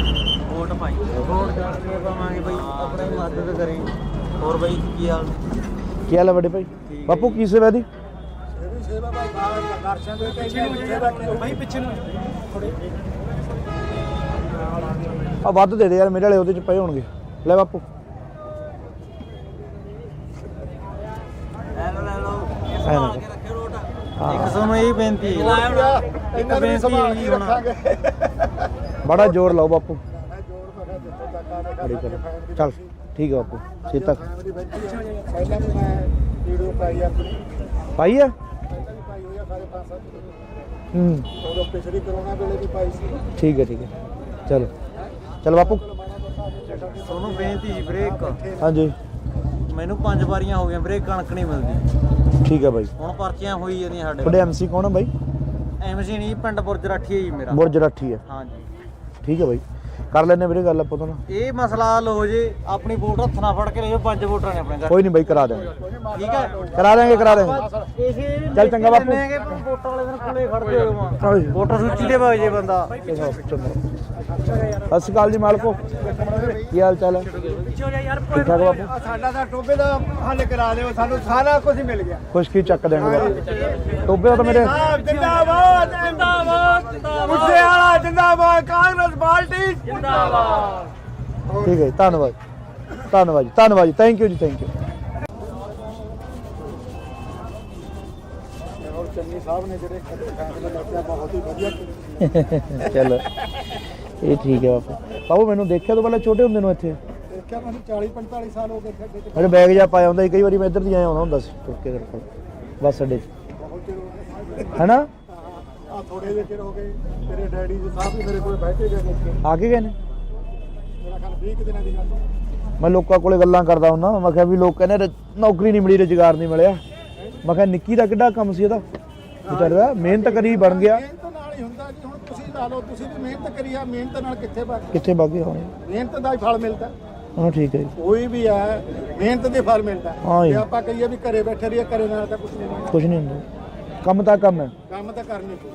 ਵੋਟ ਪਾਈ, ਵੋਟ ਕਰਕੇ ਪਾਵਾਂਗੇ ਬਈ, ਆਪਣੀ ਮਦਦ ਕਰੀ। ਹੋਰ ਬਈ ਕੀ ਹਾਲ? ਕੀ ਹਾਲ ਹੈ ਵੱਡੇ ਭਾਈ? ਬਾਪੂ ਕੀ ਸੇਵਾ ਦੀ? ਇਹ ਵੀ ਸੇਵਾ ਭਾਈ ਬਾਹਰ ਦਰਸ਼ਨ ਦੇ ਕੇ ਸੇਵਾ ਕੀ ਭਾਈ ਪਿੱਛੇ ਨੂੰ ਆ ਵੱਧ ਦੇ ਦੇ ਯਾਰ, ਮੇਰੇ ਵਾਲੇ ਉਹਦੇ ਚ ਪਏ ਹੋਣਗੇ। ਲੈ ਬਾਪੂ। ਲੈ ਲਓ ਐ ਨਾ ਕੇ ਰੱਖਿਓ ਵੋਟ। ਹਾਂ। ਇੱਕ ਤੁਹਾਨੂੰ ਇਹ ਬੇਨਤੀ ਹੈ, ਇਹਨਾਂ ਨੂੰ ਸੰਭਾਲ ਕੇ ਰੱਖਾਂਗੇ। ਬੜਾ ਜ਼ੋਰ ਲਾਓ ਬਾਪੂ। ਮੈਂ ਜੋਰ ਮੈਂ ਕਿਹਾ ਜਿੱਥੇ ਤੱਕ ਆਵੇ ਬੜੀ ਕਰ ਚੱਲ ਠੀਕ ਹੈ ਬਾਪੂ। ਸੀਤਾ ਪਹਿਲਾਂ ਵੀ ਮੈਂ ਵੀਡੀਓ ਪਾਈ ਆਪਣੀ ਪਾਈ ਹੈ? ਪਾਈ ਹੋਈ ਆ ਸਾਰੇ 5-7 ਹੂੰ ਉਦੋਂ ਪਿਛਲੀ ਕਰੋਨਾ ਵੇਲੇ ਵੀ ਪਾਈ ਸੀ। ਠੀਕ ਹੈ ਠੀਕ ਹੈ। ਚਲੋ ਚਲ ਬਾਪੂ। ਤੁਹਾਨੂੰ ਬੇਨਤੀ ਜੀ, ਬ੍ਰੇਕ ਹਾਂਜੀ ਮੈਨੂੰ 5 ਵਾਰੀਆਂ ਹੋ ਗਈਆਂ ਬ੍ਰੇਕ, ਕਣਕ ਨਹੀਂ ਮਿਲਦੀ। ਠੀਕ ਹੈ ਬਾਈ। ਹੁਣ ਪਰਚੀਆਂ ਹੋਈ ਜਾਂਦੀਆਂ ਸਾਡੇ। ਤੁਹਾਡੇ ਐਮਸੀ ਕੌਣ ਹੈ ਬਾਈ? ਐਮਸੀ ਨਹੀਂ, ਪਿੰਡ ਬੁਰਜ ਰਾਠੀ ਹੈ ਜੀ ਮੇਰਾ। ਬੁਰਜ ਰਾਠੀ ਹੈ। ਹਾਂਜੀ ਠੀਕ ਹੈ ਬਾਈ, ਕਰ ਲੈਣੇ ਵੀਰੇ ਗੱਲ ਆਪਾਂ ਤੋਂ ਨਾ। ਇਹ ਮਸਲਾ ਹੱਲ ਹੋ ਜੇ, ਆਪਣੀ ਵੋਟ ਹੱਥ ਨਾਲ ਫੜ ਕੇ ਲੈ ਜਾਓ। 5 ਵੋਟਰਾਂ ਨੇ ਆਪਣੇ ਘਰ। ਕੋਈ ਨਹੀਂ ਬਾਈ, ਕਰਾ ਦੇਵਾਂਗੇ। ਠੀਕ ਹੈ, ਕਰਾ ਦੇਵਾਂਗੇ ਕਰਾ ਦੇਵਾਂਗੇ। ਇਸੇ ਚੱਲ ਚੰਗਾ ਬਾਪੂ। ਵੋਟਾਂ ਵਾਲੇ ਦਿਨ ਕੋਲੇ ਖੜਦੇ ਹੋ ਹਾਂਜੀ। ਵੋਟਰ ਸੂਚੀ ਤੇ ਵਗ ਜੇ ਬੰਦਾ। ਸਤਿ ਸ਼੍ਰੀ ਅਕਾਲ ਜੀ ਮਾਲਕੋ, ਕੀ ਹਾਲ ਚਾਲ ਹੈ? ਠੀਕ ਠਾਕ ਬਾਪੂ। ਸਾਡਾ ਤਾਂ ਟੋਬੇ ਦਾ ਹੱਲ ਕਰਾ ਦਿਓ, ਸਾਨੂੰ ਸਾਰਾ ਕੁਝ ਮਿਲ ਗਿਆ। ਖੁਸ਼ਕੀ ਚੱਕ ਦੇਣਗੇ ਬਾਪੂ। ਟੋਬੇ ਦਾ ਤਾਂ ਮੇਰੇ ਜਿੰਦਾਬਾਦ ਜਿੰਦਾਬਾਦ ਮੁੱਸੇ ਵਾਲਾ ਜਿੰਦਾਬਾਦ, ਕਾਂਗਰਸ ਪਾਰਟੀ ਜਿੰਦਾਬਾਦ। ਠੀਕ ਹੈ ਜੀ, ਧੰਨਵਾਦ ਧੰਨਵਾਦ ਜੀ, ਧੰਨਵਾਦ ਜੀ, ਥੈਂਕ ਯੂ ਜੀ, ਥੈਂਕ ਯੂ। ਔਰ ਚੰਨੀ ਸਾਹਿਬ ਨੇ ਜਿਹੜੇ ਫੈਸਲੇ ਲਿਆ ਬਹੁਤ ਹੀ ਵਧੀਆ ਕੀਤੇ। ਚਲੋ ਇਹ ਠੀਕ ਹੈ ਬਾਪੂ। ਬਾਬੂ ਮੈਨੂੰ ਦੇਖਿਆ ਤੋਂ ਪਹਿਲਾਂ ਛੋਟੇ ਹੁੰਦੇ ਨੂੰ ਇੱਥੇ ਦੇਖਿਆ ਮੈਨੂੰ 40-45 ਸਾਲ ਹੋ ਗਏ ਖੱਡੇ ਤੇ ਮੇਰੇ ਬੈਗ ਜਾ ਪਾਇਆ ਹੁੰਦਾ ਸੀ। ਕਈ ਵਾਰੀ ਮੈਂ ਇੱਧਰ ਦੀ ਆਇਆ ਹੁੰਦਾ ਸੀ ਤੁਰ ਕੇ ਤੇਰੇ ਕੋਲ ਬੱਸ ਅੱਡੇ 'ਚ, ਬਹੁਤ ਚਿਰ ਹੋ ਗਏ। ਹੈਨਾ? ਆ ਥੋੜੇ ਜਿਹੇ ਚਿਰ ਹੋ ਗਏ। ਤੇਰੇ ਡੈਡੀ ਜੀ ਸਾਹਿਬ ਵੀ ਮੇਰੇ ਕੋਲ ਬੈਠੇ ਗਏ ਦੇਖੇ। ਆ ਕੇ ਗਏ ਨੇ? ਮੇਰਾ ਖਿਆਲ 20 ਦਿਨਾਂ ਦੀ ਗੱਲ। ਮੈਂ ਲੋਕਾਂ ਕੋਲੇ ਗੱਲਾਂ ਕਰਦਾ ਹੁੰਦਾ, ਮੈਂ ਕਿਹਾ ਵੀ ਲੋਕ ਕਹਿੰਦੇ ਨੌਕਰੀ ਨਹੀਂ ਮਿਲੀ, ਰੁਜ਼ਗਾਰ ਨਹੀਂ ਮਿਲਿਆ। ਮੈਂ ਕਿਹਾ ਨਿੱਕੀ ਦਾ ਕਿੱਡਾ ਕੰਮ ਸੀ ਇਹਦਾ, ਵਿਚਾਰੇ ਦਾ ਮਿਹਨਤ ਕਰੀ ਬਣ ਗਿਆ। ਮਿਹਨਤ ਨਾਲ ਹੀ ਹੁੰਦਾ ਜੀ। ਹੁਣ ਤੁਸੀਂ ਲਾ ਲਓ, ਤੁਸੀਂ ਵੀ ਮਿਹਨਤ ਕਰੀ ਆ, ਮਿਹਨਤ ਨਾਲ ਕਿੱਥੇ ਬਣ ਕਿੱਥੇ ਬਾਗੇ ਹੋਣੇ। ਮਿਹਨਤ ਦਾ ਹੀ ਫਲ ਮਿਲਦਾ। ਹਾਂ ਠੀਕ ਹੈ ਜੀ, ਕੋਈ ਵੀ ਹੈ ਮਿਹਨਤ ਦੇ ਫਲ ਮਿਲਦਾ। ਹਾਂ ਜੀ। ਜੇ ਆਪਾਂ ਕਹੀਏ ਵੀ ਘਰੇ ਬੈਠੇ ਰਹੀਏ, ਘਰੇ ਨਾਲ ਤਾਂ ਕੁਝ ਨਹੀਂ ਹੋਣਾ। ਕੁਛ ਨਹੀਂ ਹੁੰਦਾ, ਕੰਮ ਤਾਂ ਕੰਮ ਹੈ। ਕੰਮ ਤਾਂ ਕਰਨੀ ਪਊ।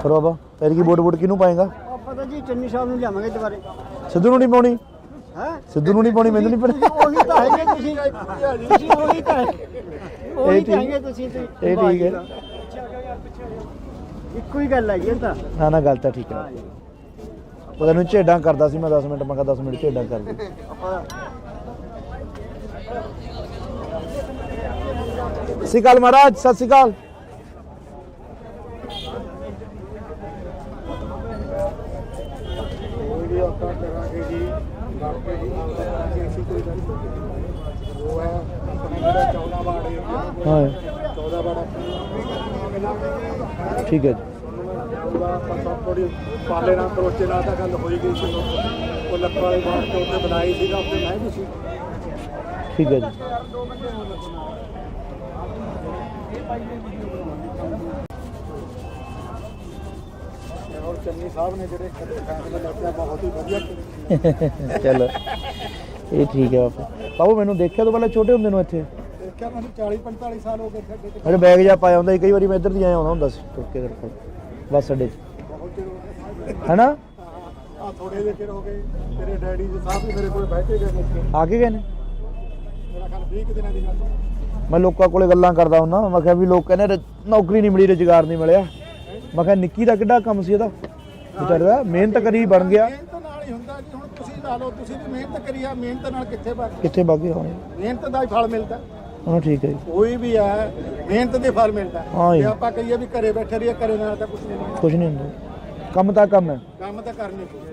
ਫਿਰ ਬਾਬਾ ਤੇਰੀ ਕੀ ਵੋਟ ਕਿਹਨੂੰ ਪਾਏਗਾ? ਪਤਾ ਜੀ ਚੰਨੀ ਸਾਹਿਬ ਨੂੰ ਲਿਆਵਾਂਗੇ ਦੁਬਾਰੇ। ਸਿੱਧੂ ਨੂੰ ਨਹੀਂ ਪਾਉਣੀ? ਹੈ ਸਿੱਧੂ ਨੂੰ ਨਹੀਂ ਪਾਉਣੀ, ਮੈਨੂੰ ਨਹੀਂ ਪਤਾ। ਉਹੀ ਤਾਂ ਹੈਗੇ ਤੁਸੀਂ ਉਹੀ ਤਾਂ ਉਹੀ ਤਾਂ ਹੈਗੇ ਤੁਸੀਂ ਤੇ ਇਹ ਠੀਕ ਹੈ। ਇੱਕੋ ਹੀ ਗੱਲ ਹੈ ਜੀ ਇਹ ਤਾਂ। ਨਾ ਨਾ ਗੱਲ ਤਾਂ ਠੀਕ ਹੈ। ਉਹ ਤੈਨੂੰ ਝੇਡਾਂ ਕਰਦਾ ਸੀ ਮੈਂ 10 ਮਿੰਟ, ਮੈਂ ਕਿਹਾ 10 ਮਿੰਟ ਝੇਡਾਂ ਕਰ ਦੇ। ਸਤਿ ਸ਼੍ਰੀ ਅਕਾਲ ਮਹਾਰਾਜ, ਸਤਿ ਸ਼੍ਰੀ ਅਕਾਲ। ਕੋਈ ਵੀ ਆਪਾਂ ਕਰਾਂਗੇ ਜੀ, ਬਾਕੀ ਜੀ ਕਰਾਂਗੇ ਅਸੀਂ ਕੋਈ ਗੱਲ ਨਹੀਂ। ਉਹ ਹੈ ਆਪਣਾ ਜਿਹੜਾ 14 ਵਾਰਡ ਹੈ, ਹਾਂ 14 ਵਾਰਡ ਠੀਕ ਹੈ ਜੀ। ਉਹਦਾ ਆਪਾਂ ਥੋੜੀ ਪਾਲੇ ਨਾਲ ਕਰੋਚੇ ਨਾਲ ਤਾਂ ਗੱਲ ਹੋਈ ਗਈ ਸੀ। ਉਹ ਲੱਖਾਂ ਵਾਲੀ ਬਾਤ ਤੋਂ ਉੱਤੇ ਬਣਾਈ ਸੀਗਾ, ਉੱਤੇ ਮੈਂ ਵੀ ਸੀ। ਠੀਕ ਹੈ ਜੀ। ਔਰ ਚੰਨੀ ਸਾਹਿਬ ਨੇ ਜਿਹੜੇ ਫੈਸਲੇ ਲਿਆ ਬਹੁਤ ਹੀ ਵਧੀਆ ਕੀਤੇ। ਚਲੋ ਇਹ ਠੀਕ ਹੈ ਬਾਪੂ। ਬਾਬੂ ਮੈਨੂੰ ਦੇਖਿਆ ਤੋਂ ਪਹਿਲਾਂ ਛੋਟੇ ਹੁੰਦੇ ਨੂੰ ਇੱਥੇ? ਦੇਖਿਆ ਮੈਨੂੰ 40-45 ਸਾਲ ਹੋ ਗਏ ਸਾਡੇ ਤੇ। ਮੇਰੇ ਬੈਗ ਜਾ ਪਾਇਆ ਹੁੰਦਾ ਸੀ, ਕਈ ਵਾਰੀ ਮੈਂ ਇੱਧਰ ਦੀ ਆਇਆ ਆਉਂਦਾ ਹੁੰਦਾ ਸੀ ਤੁਰ ਕੇ ਕਰਕੇ ਬੱਸ ਅੱਡੇ 'ਚ, ਬਹੁਤ ਚਿਰ ਹੋ ਗਿਆ। ਹੈਨਾ? ਆ ਥੋੜੇ ਜਿਹੇ ਚਿਰ ਹੋ ਗਏ। ਤੇਰੇ ਡੈਡੀ ਜੀ ਸਾਹਿਬ ਵੀ ਮੇਰੇ ਕੋਲ ਬੈਠੇ ਗਏ ਨੇ। ਆ ਕੇ ਗਏ ਨੇ? ਮੇਰਾ ਖਿਆਲ 20 ਕੁ ਦਿਨਾਂ ਦੀ ਗੱਲ ਹੈ। ਮੈਂ ਲੋਕਾਂ ਕੋਲੇ ਗੱਲਾਂ ਕਰਦਾ ਹੁੰਦਾ, ਮੈਂ ਕਿਹਾ ਵੀ ਲੋਕ ਕਹਿੰਦੇ ਨੌਕਰੀ ਨਹੀਂ ਮਿਲੀ, ਰੁਜ਼ਗਾਰ ਨਹੀਂ ਮਿਲਿਆ। ਮੈਂ ਕਿਹਾ ਨਿੱਕੀ ਦਾ ਕਿੱਡਾ ਕੰਮ ਸੀ ਇਹਦਾ, ਵਿਚਾਰੇ ਦਾ ਮਿਹਨਤ ਕਰੀ ਬਣ ਗਿਆ। ਮਿਹਨਤ ਨਾਲ ਹੀ ਹੁੰਦਾ ਜੀ। ਹੁਣ ਤੁਸੀਂ ਲਾ ਲਓ, ਤੁਸੀਂ ਵੀ ਮਿਹਨਤ ਕਰੀ ਆ, ਮਿਹਨਤ ਨਾਲ ਕਿੱਥੇ ਵਗ ਕਿੱਥੇ ਵਗ ਗਏ ਹੋਣੇ? ਮਿਹਨਤ ਦਾ ਹੀ ਫਲ ਮਿਲਦਾ। ਹਾਂ ਠੀਕ ਹੈ ਜੀ। ਕੋਈ ਵੀ ਹੈ ਮਿਹਨਤ ਦੇ ਫਲ ਮਿਲਦਾ। ਹਾਂ ਜੀ। ਜੇ ਆਪਾਂ ਕਹੀਏ ਵੀ ਘਰੇ ਬੈਠੇ ਰਹੀਏ, ਘਰੇ ਨਾਲ ਤਾਂ ਕੁਝ ਨਹੀਂ ਹੁੰਦਾ। ਕੁਝ ਨਹੀਂ ਹੁੰਦਾ, ਕੰਮ ਤਾਂ ਕੰਮ ਹੈ। ਕੰਮ ਤਾਂ ਕਰਨੇ ਚਾਹੀਦੇ।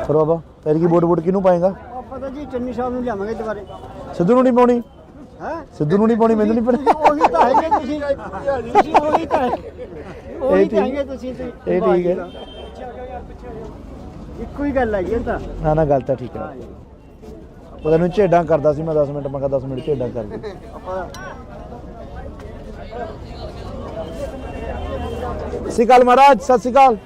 ਫਿਰ ਬਾਬਾ ਤੇਰੀ ਕੀ ਵੋਟ ਕਿਹਨੂੰ ਪਾਏਗਾ? ਪਤਾ ਜੀ ਚੰਨੀ ਸਾਹਿਬ ਨੂੰ ਲਿਆਵਾਂਗੇ ਦੁਬਾਰੇ। ਸਿੱਧੂ ਨੂੰ ਨਹੀਂ ਪਾਉਣੀ? ਹੈ ਸਿੱਧੂ ਨੂੰ ਨਹੀਂ ਪਾਉਣੀ, ਮੈਨੂੰ ਨਹੀਂ ਪਤਾ। ਉਹੀ ਤਾਂ ਹੈਗੇ ਤੁਸੀਂ ਉਹੀ ਤਾਂ ਉਹੀ ਤਾਂ ਹੈਗੇ ਤੁਸੀਂ ਤੇ ਇਹ ਠੀਕ ਹੈ। ਇੱਕੋ ਹੀ ਗੱਲ ਹੈ ਜੀ ਇਹ ਤਾਂ। ਨਾ ਨਾ ਗੱਲ ਤਾਂ ਠੀਕ ਹੈ। ਉਹ ਤੈਨੂੰ ਝੇਡਾਂ ਕਰਦਾ ਸੀ ਮੈਂ 10 ਮਿੰਟ, ਮੈਂ ਕਿਹਾ 10 ਮਿੰਟ ਝੇਡਾਂ ਕਰ ਦੇ। ਸਤਿ ਸ਼੍ਰੀ ਅਕਾਲ ਮਹਾਰਾਜ, ਸਤਿ ਸ਼੍ਰੀ ਅਕਾਲ।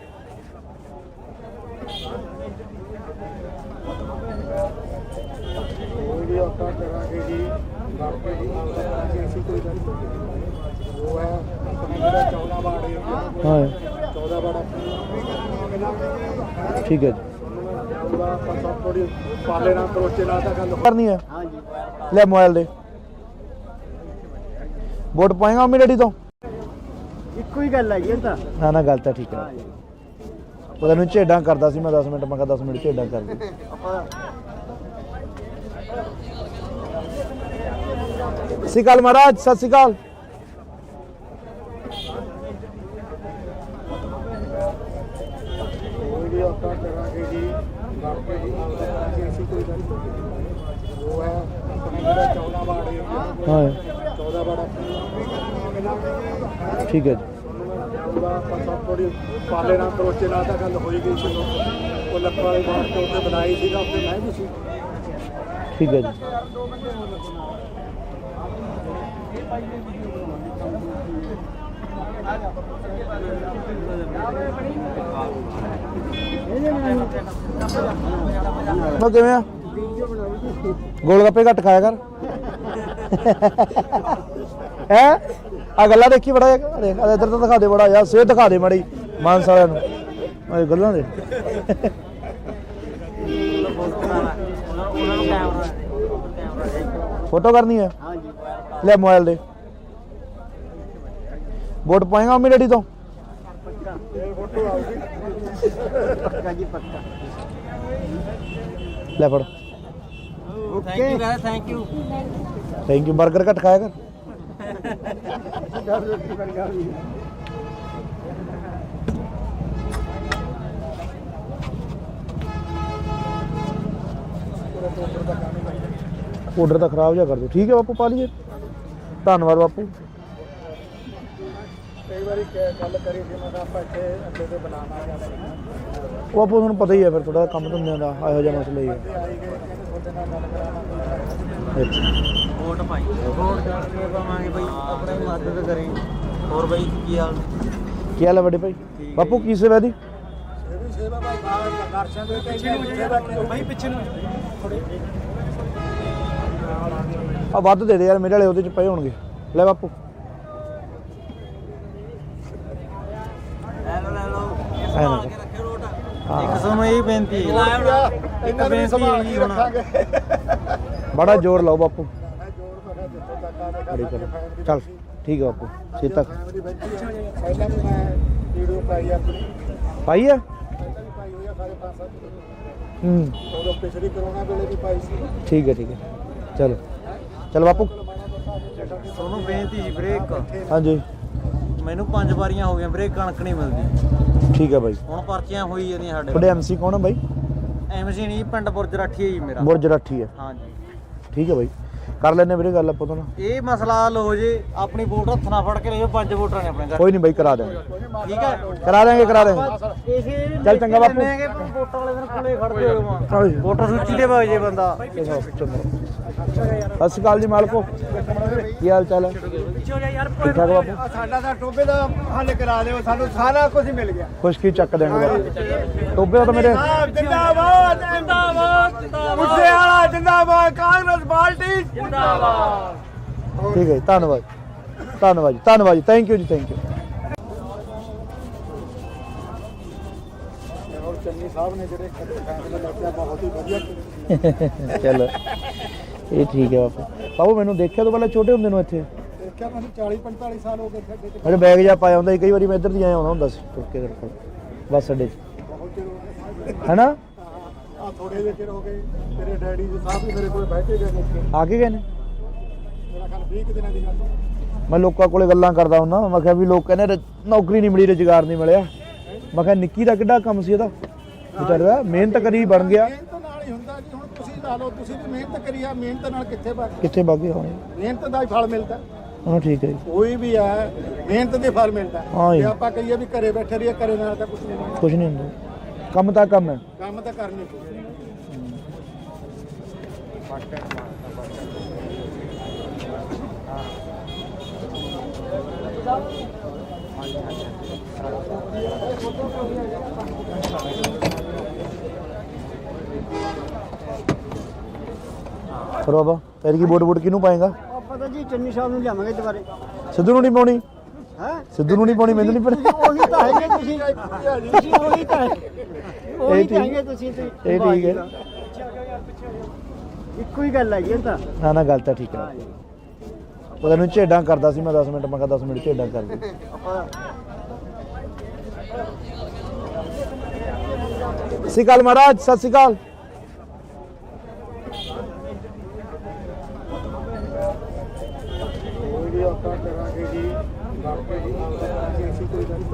ਕੋਈ ਵੀ ਆਪਾਂ ਕਰਾਂਗੇ ਜੀ, ਬਾਕੀ ਜੀ ਕਰਾਂਗੇ ਅਸੀਂ ਕੋਈ ਗੱਲ ਨਹੀਂ। ਉਹ ਹੈ ਆਪਣਾ ਜਿਹੜਾ 14 ਵਾਰਡ ਹੈ, ਹਾਂ 14 ਵਾਰਡ ਠੀਕ ਹੈ ਜੀ। ਉਹਦਾ ਆਪਾਂ ਥੋੜੀ ਪਾਲੇ ਨਾਲ ਕਰੋਚੇ ਨਾਲ ਤਾਂ ਗੱਲ ਕਰਨੀ ਹੈ? ਹਾਂ ਜੀ। ਲੈ ਮੋਬਾਈਲ ਦੇ। ਵੋਟ ਪਾਏਗਾ ਮੰਮੀ ਡੈਡੀ ਤੋਂ? ਇੱਕੋ ਹੀ ਗੱਲ ਹੈ ਜੀ ਇਹ ਤਾਂ। ਨਾ ਨਾ ਗੱਲ ਤਾਂ ਠੀਕ ਹੈ। ਉਹ ਤੈਨੂੰ ਝੇਡਾਂ ਕਰਦਾ ਸੀ ਮੈਂ 10 ਮਿੰਟ, ਮੈਂ ਕਿਹਾ 10 ਮਿੰਟ ਝੇਡਾਂ ਕਰ ਦੇ। ਸਤਿ ਸ਼੍ਰੀ ਅਕਾਲ ਮਹਾਰਾਜ, ਸਤਿ ਸ਼੍ਰੀ ਅਕਾਲ। ਕੋਈ ਵੀ ਆਪਾਂ ਕਰਾਂਗੇ ਜੀ, ਬਾਕੀ ਜੀ ਕਰਾਂਗੇ ਅਸੀਂ ਕੋਈ ਗੱਲ ਨਹੀਂ। ਉਹ ਹੈ ਆਪਣਾ ਜਿਹੜਾ 14 ਵਾਰਡ ਹੈ, ਹਾਂ 14 ਵਾਰਡ ਠੀਕ ਹੈ ਜੀ। ਉਹਦਾ ਆਪਾਂ ਥੋੜੀ ਪਾਲੇ ਨਾਲ ਕਰੋਚੇ ਨਾਲ ਤਾਂ ਗੱਲ ਹੋਈ ਗਈ ਸੀ। ਉਹ ਲੱਖਾਂ ਵਾਲੀ ਬਾਤ ਤੋਂ ਉੱਤੇ ਬਣਾਈ ਸੀਗਾ, ਉੱਤੇ ਮੈਂ ਵੀ ਸੀ। ਠੀਕ ਹੈ ਜੀ। ਮੈਂ ਕਿਵੇਂ ਆ? ਗੋਲ ਗੱਪੇ ਘੱਟ ਖਾਇਆ ਕਰ। ਹੈ ਆ ਗੱਲਾਂ ਦੇਖੀ ਬੜਾ ਦੇਖ ਇੱਧਰ ਤਾਂ ਦਿਖਾ ਦੇ ਬੜਾ ਯਾਰ, ਸਿਹਤ ਦਿਖਾ ਦੇ ਮਾੜੀ ਮਾਨਸ ਵਾਲਿਆਂ ਨੂੰ ਇਹ ਗੱਲਾਂ ਦੇ। ਫੋਟੋ ਕਰਨੀ ਹੈ? ਹਾਂ ਜੀ। ਲੈ ਮੋਬਾਈਲ ਦੇ। ਵੋਟ ਪਾਏਗਾ ਮੰਮੀ ਡੈਡੀ ਤੋਂ? ਪੱਕਾ ਜੀ ਪੱਕਾ। ਲੈ ਫੜ। Thank you guys, thank you. Thank you. 버ਗਰ ਘੱਟ ਖਾਇਆ ਕਰ। ਆਰਡਰ ਤਾਂ ਖਰਾਬ ਜਿਹਾ ਕਰ ਦਿਓ। ਠੀਕ ਹੈ ਬਾਪੂ, ਪਾ ਲਈਏ। ਧੰਨਵਾਦ ਬਾਪੂ। ਕਈ ਵਾਰੀ ਗੱਲ ਕਰੀ ਸੀ, ਮੈਂ ਕਿਹਾ ਆਪਾਂ ਇੱਥੇ ਅੱਡੇ ਤੇ ਬਣਾਉਣਾ ਜਾਂ ਉਹ ਆਪੋ ਤੁਹਾਨੂੰ ਪਤਾ ਹੀ ਹੈ ਫਿਰ ਥੋੜਾ ਕੰਮ ਧੰਦਿਆਂ ਦਾ ਇਹੋ ਜਿਹਾ ਮਸਲਾ ਹੀ ਹੈ। ਅੱਛਾ ਵੋਟ ਪਾਈ ਵੋਟ ਕਰਕੇ ਪਾਵਾਂਗੇ ਬਈ ਆਪਣੀ ਮਦਦ ਕਰੀ। ਹੋਰ ਬਈ ਕੀ ਹਾਲ ਕੀ ਹਾਲ ਹੈ ਵੱਡੇ ਭਾਈ? ਬਾਪੂ ਕੀ ਸੇਵਾ ਦੀ? ਪਿੱਛੇ ਨੂੰ ਆ ਵੱਧ ਦੇ ਦੇ ਯਾਰ, ਮੇਰੇ ਵਾਲੇ ਉਹਦੇ ਚ ਪਏ ਹੋਣਗੇ। ਲੈ ਬਾਪੂ ਲੈ ਲਓ ਐ ਨਾ ਕੇ ਰੱਖਿਓ ਰੋਟ। ਹਾਂ। ਇੱਕ ਤੁਹਾਨੂੰ ਇਹ ਬੇਨਤੀ ਹੈ, ਇੱਕ ਬੇਨਤੀ ਹੈਗੀ ਹੁਣ ਬੜਾ ਜ਼ੋਰ ਲਾਓ ਬਾਪੂ। ਬੜੀ ਕਰੋ। ਚੱਲ ਠੀਕ ਹੈ ਬਾਪੂ ਸੀਤਾ ਪਹਿਲਾਂ ਵੀ ਮੈਂ ਵੀਡੀਓ ਪਾਈ ਆਪਣੀ, ਪਾਈ ਹੈ। ਪਾਈ ਹੋਈ ਆ ਸਾਰੇ 5-7 ਹੂੰ ਉਦੋਂ ਪਿਛਲੀ ਕਰੋਨਾ ਵੇਲੇ ਵੀ ਪਾਈ ਸੀ। ਠੀਕ ਹੈ ਚਲੋ ਚਲ ਬਾਪੂ। ਤੁਹਾਨੂੰ ਬੇਨਤੀ ਸੀ ਵੀਰੇ ਇੱਕ, ਹਾਂਜੀ ਮੈਨੂੰ 5 ਵਾਰੀਆਂ ਹੋ ਗਈਆਂ ਵੀਰੇ ਕਣਕ ਨਹੀਂ ਮਿਲਦੀ। ਠੀਕ ਹੈ ਬਾਈ। ਹੁਣ ਪਰਚੀਆਂ ਹੋਈ ਜਾਂਦੀਆਂ ਸਾਡੇ ਤੁਹਾਡੇ ਐਮਸੀ ਕੌਣ ਹੈ ਬਾਈ? ਐਮਸੀ ਨਹੀਂ, ਪਿੰਡ ਬੁਰਜ ਰਾਠੀ ਹੈ ਜੀ ਮੇਰਾ। ਬੁਰਜ ਰਾਠੀ ਹੈ। ਹਾਂਜੀ ਠੀਕ ਹੈ ਬਾਈ, ਕਰ ਲੈਣੇ ਵੀਰੇ ਗੱਲ ਆਪਾਂ ਤਾਂ। ਇਹ ਮਸਲਾ ਹੱਲ ਹੋ ਜੇ, ਆਪਣੀ ਵੋਟ ਹੱਥ ਨਾਲ ਫੜ ਕੇ ਲਿਓ। 5 ਵੋਟਾਂ ਨੇ ਆਪਣੇ ਘਰ, ਕੋਈ ਨਹੀਂ ਬਾਈ, ਕਰਾ ਦੇਵਾਂਗੇ ਠੀਕ ਹੈ? ਕਰਾ ਦੇਵਾਂਗੇ ਇਸੇ ਚੱਲ ਚੰਗਾ ਬਾਪੂ। ਵੋਟਾਂ ਵਾਲੇ ਦਿਨ ਕੋਲੇ ਖੜਦੇ ਹੋ ਚਲੋ ਜੀ। ਵੋਟਰ ਸੂਚੀ ਦੇ ਭਾਈ ਜੇ ਬੰਦਾ। ਸਤਿ ਸ਼੍ਰੀ ਅਕਾਲ ਜੀ ਮਾਲਕੋ, ਕੀ ਹਾਲ ਚਾਲ ਹੈ? ਠੀਕ ਠਾਕ ਬਾਪੂ? ਸਾਡਾ ਤਾਂ ਟੋਬੇ ਦਾ ਹੱਲ ਕਰਾ ਦਿਓ, ਸਾਨੂੰ ਸਾਰਾ ਕੁਝ ਮਿਲ ਗਿਆ। ਕੁਛ ਕੀ ਚੱਕ ਦੇਣਗੇ ਬਾਪੂ। ਟੋਬੇ ਦਾ ਤਾਂ ਮੇਰੇ ਜਿੰਦਾਬਾਦ ਜਿੰਦਾਬਾਦ ਜਿੰਦਾਬਾਦ, ਮੁੱਸੇ ਵਾਲਾ ਜਿੰਦਾਬਾਦ, ਕਾਂਗਰਸ ਪਾਰਟੀ ਜਿੰਦਾਬਾਦ। ਠੀਕ ਹੈ ਜੀ, ਧੰਨਵਾਦ ਜੀ, ਧੰਨਵਾਦ ਜੀ, ਥੈਂਕ ਯੂ ਜੀ, ਥੈਂਕ ਯੂ। ਔਰ ਚੰਨੀ ਸਾਹਿਬ ਨੇ ਜਿਹੜੇ ਫੈਸਲਾ ਲਿਆ ਬਹੁਤ ਹੀ ਵਧੀਆ ਕੀਤਾ। ਚਲੋ ਇਹ ਠੀਕ ਹੈ ਬਾਪੂ ਮੈਨੂੰ ਦੇਖਿਆ ਤੋਂ ਪਹਿਲਾਂ ਛੋਟੇ ਹੁੰਦੇ ਨੂੰ ਇੱਥੇ ਦੇਖਿਆ ਮੈਨੂੰ 40-45 ਸਾਲ ਹੋ ਗਏ ਸਾਡੇ ਤੇ। ਮੇਰੇ ਬੈਗ ਜਾ ਪਾਇਆ ਹੁੰਦਾ ਸੀ, ਕਈ ਵਾਰੀ ਮੈਂ ਇੱਧਰ ਦੀ ਆਇਆ ਹੁੰਦਾ ਹੁੰਦਾ ਸੀ ਤੁਰ ਕੇ ਤੇਰੇ ਕੋਲ ਬੱਸ ਅੱਡੇ 'ਚ, ਬਹੁਤ ਚਿਰ ਹੋ ਗਏ ਹੈਨਾ? ਆ ਥੋੜੇ ਜਿਹੇ ਚਿਰ ਹੋ ਗਏ। ਤੇਰੇ ਡੈਡੀ ਜੀ ਸਾਹਿਬ ਵੀ ਮੇਰੇ ਕੋਲ ਬੈਠੇ ਗਏ ਨੇ। ਆ ਕੇ ਗਏ ਨੇ? ਮੇਰਾ ਖਿਆਲ 20 ਦਿਨਾਂ ਦੀ ਗੱਲ। ਮੈਂ ਲੋਕਾਂ ਕੋਲੇ ਗੱਲਾਂ ਕਰਦਾ ਹੁੰਦਾ, ਮੈਂ ਕਿਹਾ ਵੀ ਲੋਕ ਕਹਿੰਦੇ ਨੌਕਰੀ ਨਹੀਂ ਮਿਲੀ, ਰੁਜ਼ਗਾਰ ਨਹੀਂ ਮਿਲਿਆ। ਮੈਂ ਕਿਹਾ ਨਿੱਕੀ ਦਾ ਕਿੱਡਾ ਕੰਮ ਸੀ ਇਹਦਾ, ਵਿਚਾਰੇ ਦਾ ਮਿਹਨਤ ਕਰੀ ਬਣ ਗਿਆ। ਮਿਹਨਤ ਨਾਲ ਹੀ ਹੁੰਦਾ ਜੀ। ਹੁਣ ਤੁਸੀਂ ਲਾ ਲਓ, ਤੁਸੀਂ ਵੀ ਮਿਹਨਤ ਕਰੀ ਆ, ਮਿਹਨਤ ਨਾਲ ਕਿੱਥੇ ਕਿੱਥੇ ਬਾਗੇ ਹੋਏ? ਮਿਹਨਤ ਦਾ ਹੀ ਫਲ ਮਿਲਦਾ। ਹਾਂ ਠੀਕ ਹੈ ਜੀ, ਕੋਈ ਵੀ ਹੈ ਮਿਹਨਤ ਦੇ ਫਲ ਮਿਲਦਾ। ਹਾਂ ਜੀ। ਜੇ ਆਪਾਂ ਕਹੀਏ ਵੀ ਘਰੇ ਬੈਠੇ ਰਹੀਏ, ਘਰੇ ਨਾਲ ਤਾਂ ਕੁਝ ਨਹੀਂ ਬਣਦਾ। ਕੁਛ ਨਹੀਂ ਹੁੰਦਾ, ਕੰਮ ਤਾਂ ਕੰਮ ਹੈ। ਕੰਮ ਤਾਂ ਕਰਨੀ ਪਊ। ਰੋਬਾ ਤੇਰੀ ਕੀ ਵੋਟ ਕਿਹਨੂੰ ਪਾਏਗਾ? ਆਪਾਂ ਤਾਂ ਜੀ ਚੰਨੀ ਸਾਹਿਬ ਨੂੰ ਲਿਆਵਾਂਗੇ ਦੁਬਾਰੇ। ਸਿੱਧੂ ਨੂੰ ਨਹੀਂ ਪਾਉਣੀ? ਹੈ ਸਿੱਧੂ ਨੂੰ ਨਹੀਂ ਪਾਉਣੀ, ਮੈਨੂੰ ਨਹੀਂ ਪਤਾ। ਉਹੀ ਤਾਂ ਹੈਗੇ ਤੁਸੀਂ ਉਹੀ ਤਾਂ ਹੈਗੇ ਤੁਸੀਂ ਤੇ। ਇਹ ਠੀਕ ਹੈ, ਇੱਕੋ ਹੀ ਗੱਲ ਹੈਗੀ ਇਹ ਤਾਂ। ਨਾ ਗੱਲ ਤਾਂ ਠੀਕ ਹੈ। ਉਹ ਤੈਨੂੰ ਝੇਡਾਂ ਕਰਦਾ ਸੀ ਮੈਂ 10 ਮਿੰਟ, ਮੈਂ ਕਿਹਾ 10 ਮਿੰਟ ਝੇਡਾਂ ਕਰ ਦੇ। ਸਤਿ ਸ਼੍ਰੀ ਅਕਾਲ ਮਹਾਰਾਜ, ਸਤਿ ਸ਼੍ਰੀ ਅਕਾਲ। ਕੋਈ ਆਪਾਂ ਕਰਾਂਗੇ ਜੀ, ਬਾਕੀ ਜੀ ਕਰਾਂਗੇ ਅਸੀਂ ਕੋਈ ਗੱਲ ਨਹੀਂ।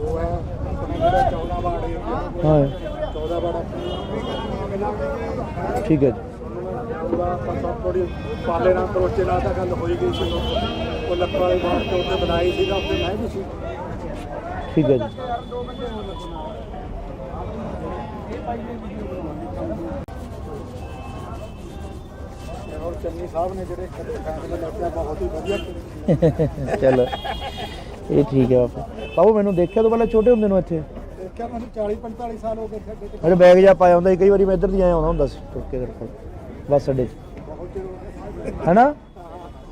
ਉਹ ਹੈ ਆਪਣਾ ਜਿਹੜਾ 14 ਵਾਰਡ ਏਰੀਆ, ਹਾਂ 14 ਵਾਰਡ ਠੀਕ ਹੈ ਜੀ। ਆਪਾਂ ਥੋੜੀ ਪਾਲੇ ਨਾਲ ਕਰੋਚੇ ਨਾਲ ਤਾਂ ਗੱਲ ਹੋਈ ਗਈ ਸੀ। ਉਹ ਲੱਖਾਂ ਵਾਲੀ ਬਾਤ ਤੇ ਉੱਥੇ ਬਣਾਈ ਸੀਗਾ, ਉੱਥੇ ਮੈਂ ਵੀ ਸੀ। ਠੀਕ ਹੈ ਜੀ। ਔਰ ਚੰਨੀ ਸਾਹਿਬ ਨੇ ਜਿਹੜੇ ਫੈਸਲਾ ਲਿਆ ਬਹੁਤ ਹੀ ਵਧੀਆ ਕੀਤਾ। ਚਲੋ ਇਹ ਠੀਕ ਹੈ ਬਾਪੂ ਮੈਨੂੰ ਦੇਖਿਆ ਤੋਂ ਪਹਿਲਾਂ ਛੋਟੇ ਹੁੰਦੇ ਨੂੰ ਇੱਥੇ ਦੇਖਿਆ ਮੈਨੂੰ 40-45 ਸਾਲ ਹੋ ਗਏ ਸਾਡੇ ਤੇ। ਮੇਰੇ ਬੈਗ ਜਾ ਪਾਇਆ ਹੁੰਦਾ ਸੀ, ਕਈ ਵਾਰੀ ਮੈਂ ਇੱਧਰ ਦੀ ਆਇਆ ਹੁੰਦਾ ਸੀ ਤੁਰ ਕੇ ਤੇਰੇ ਕੋਲ ਬੱਸ ਅੱਡੇ 'ਚ, ਬਹੁਤ ਚਿਰ ਹੋ ਗਏ। ਹੈਨਾ?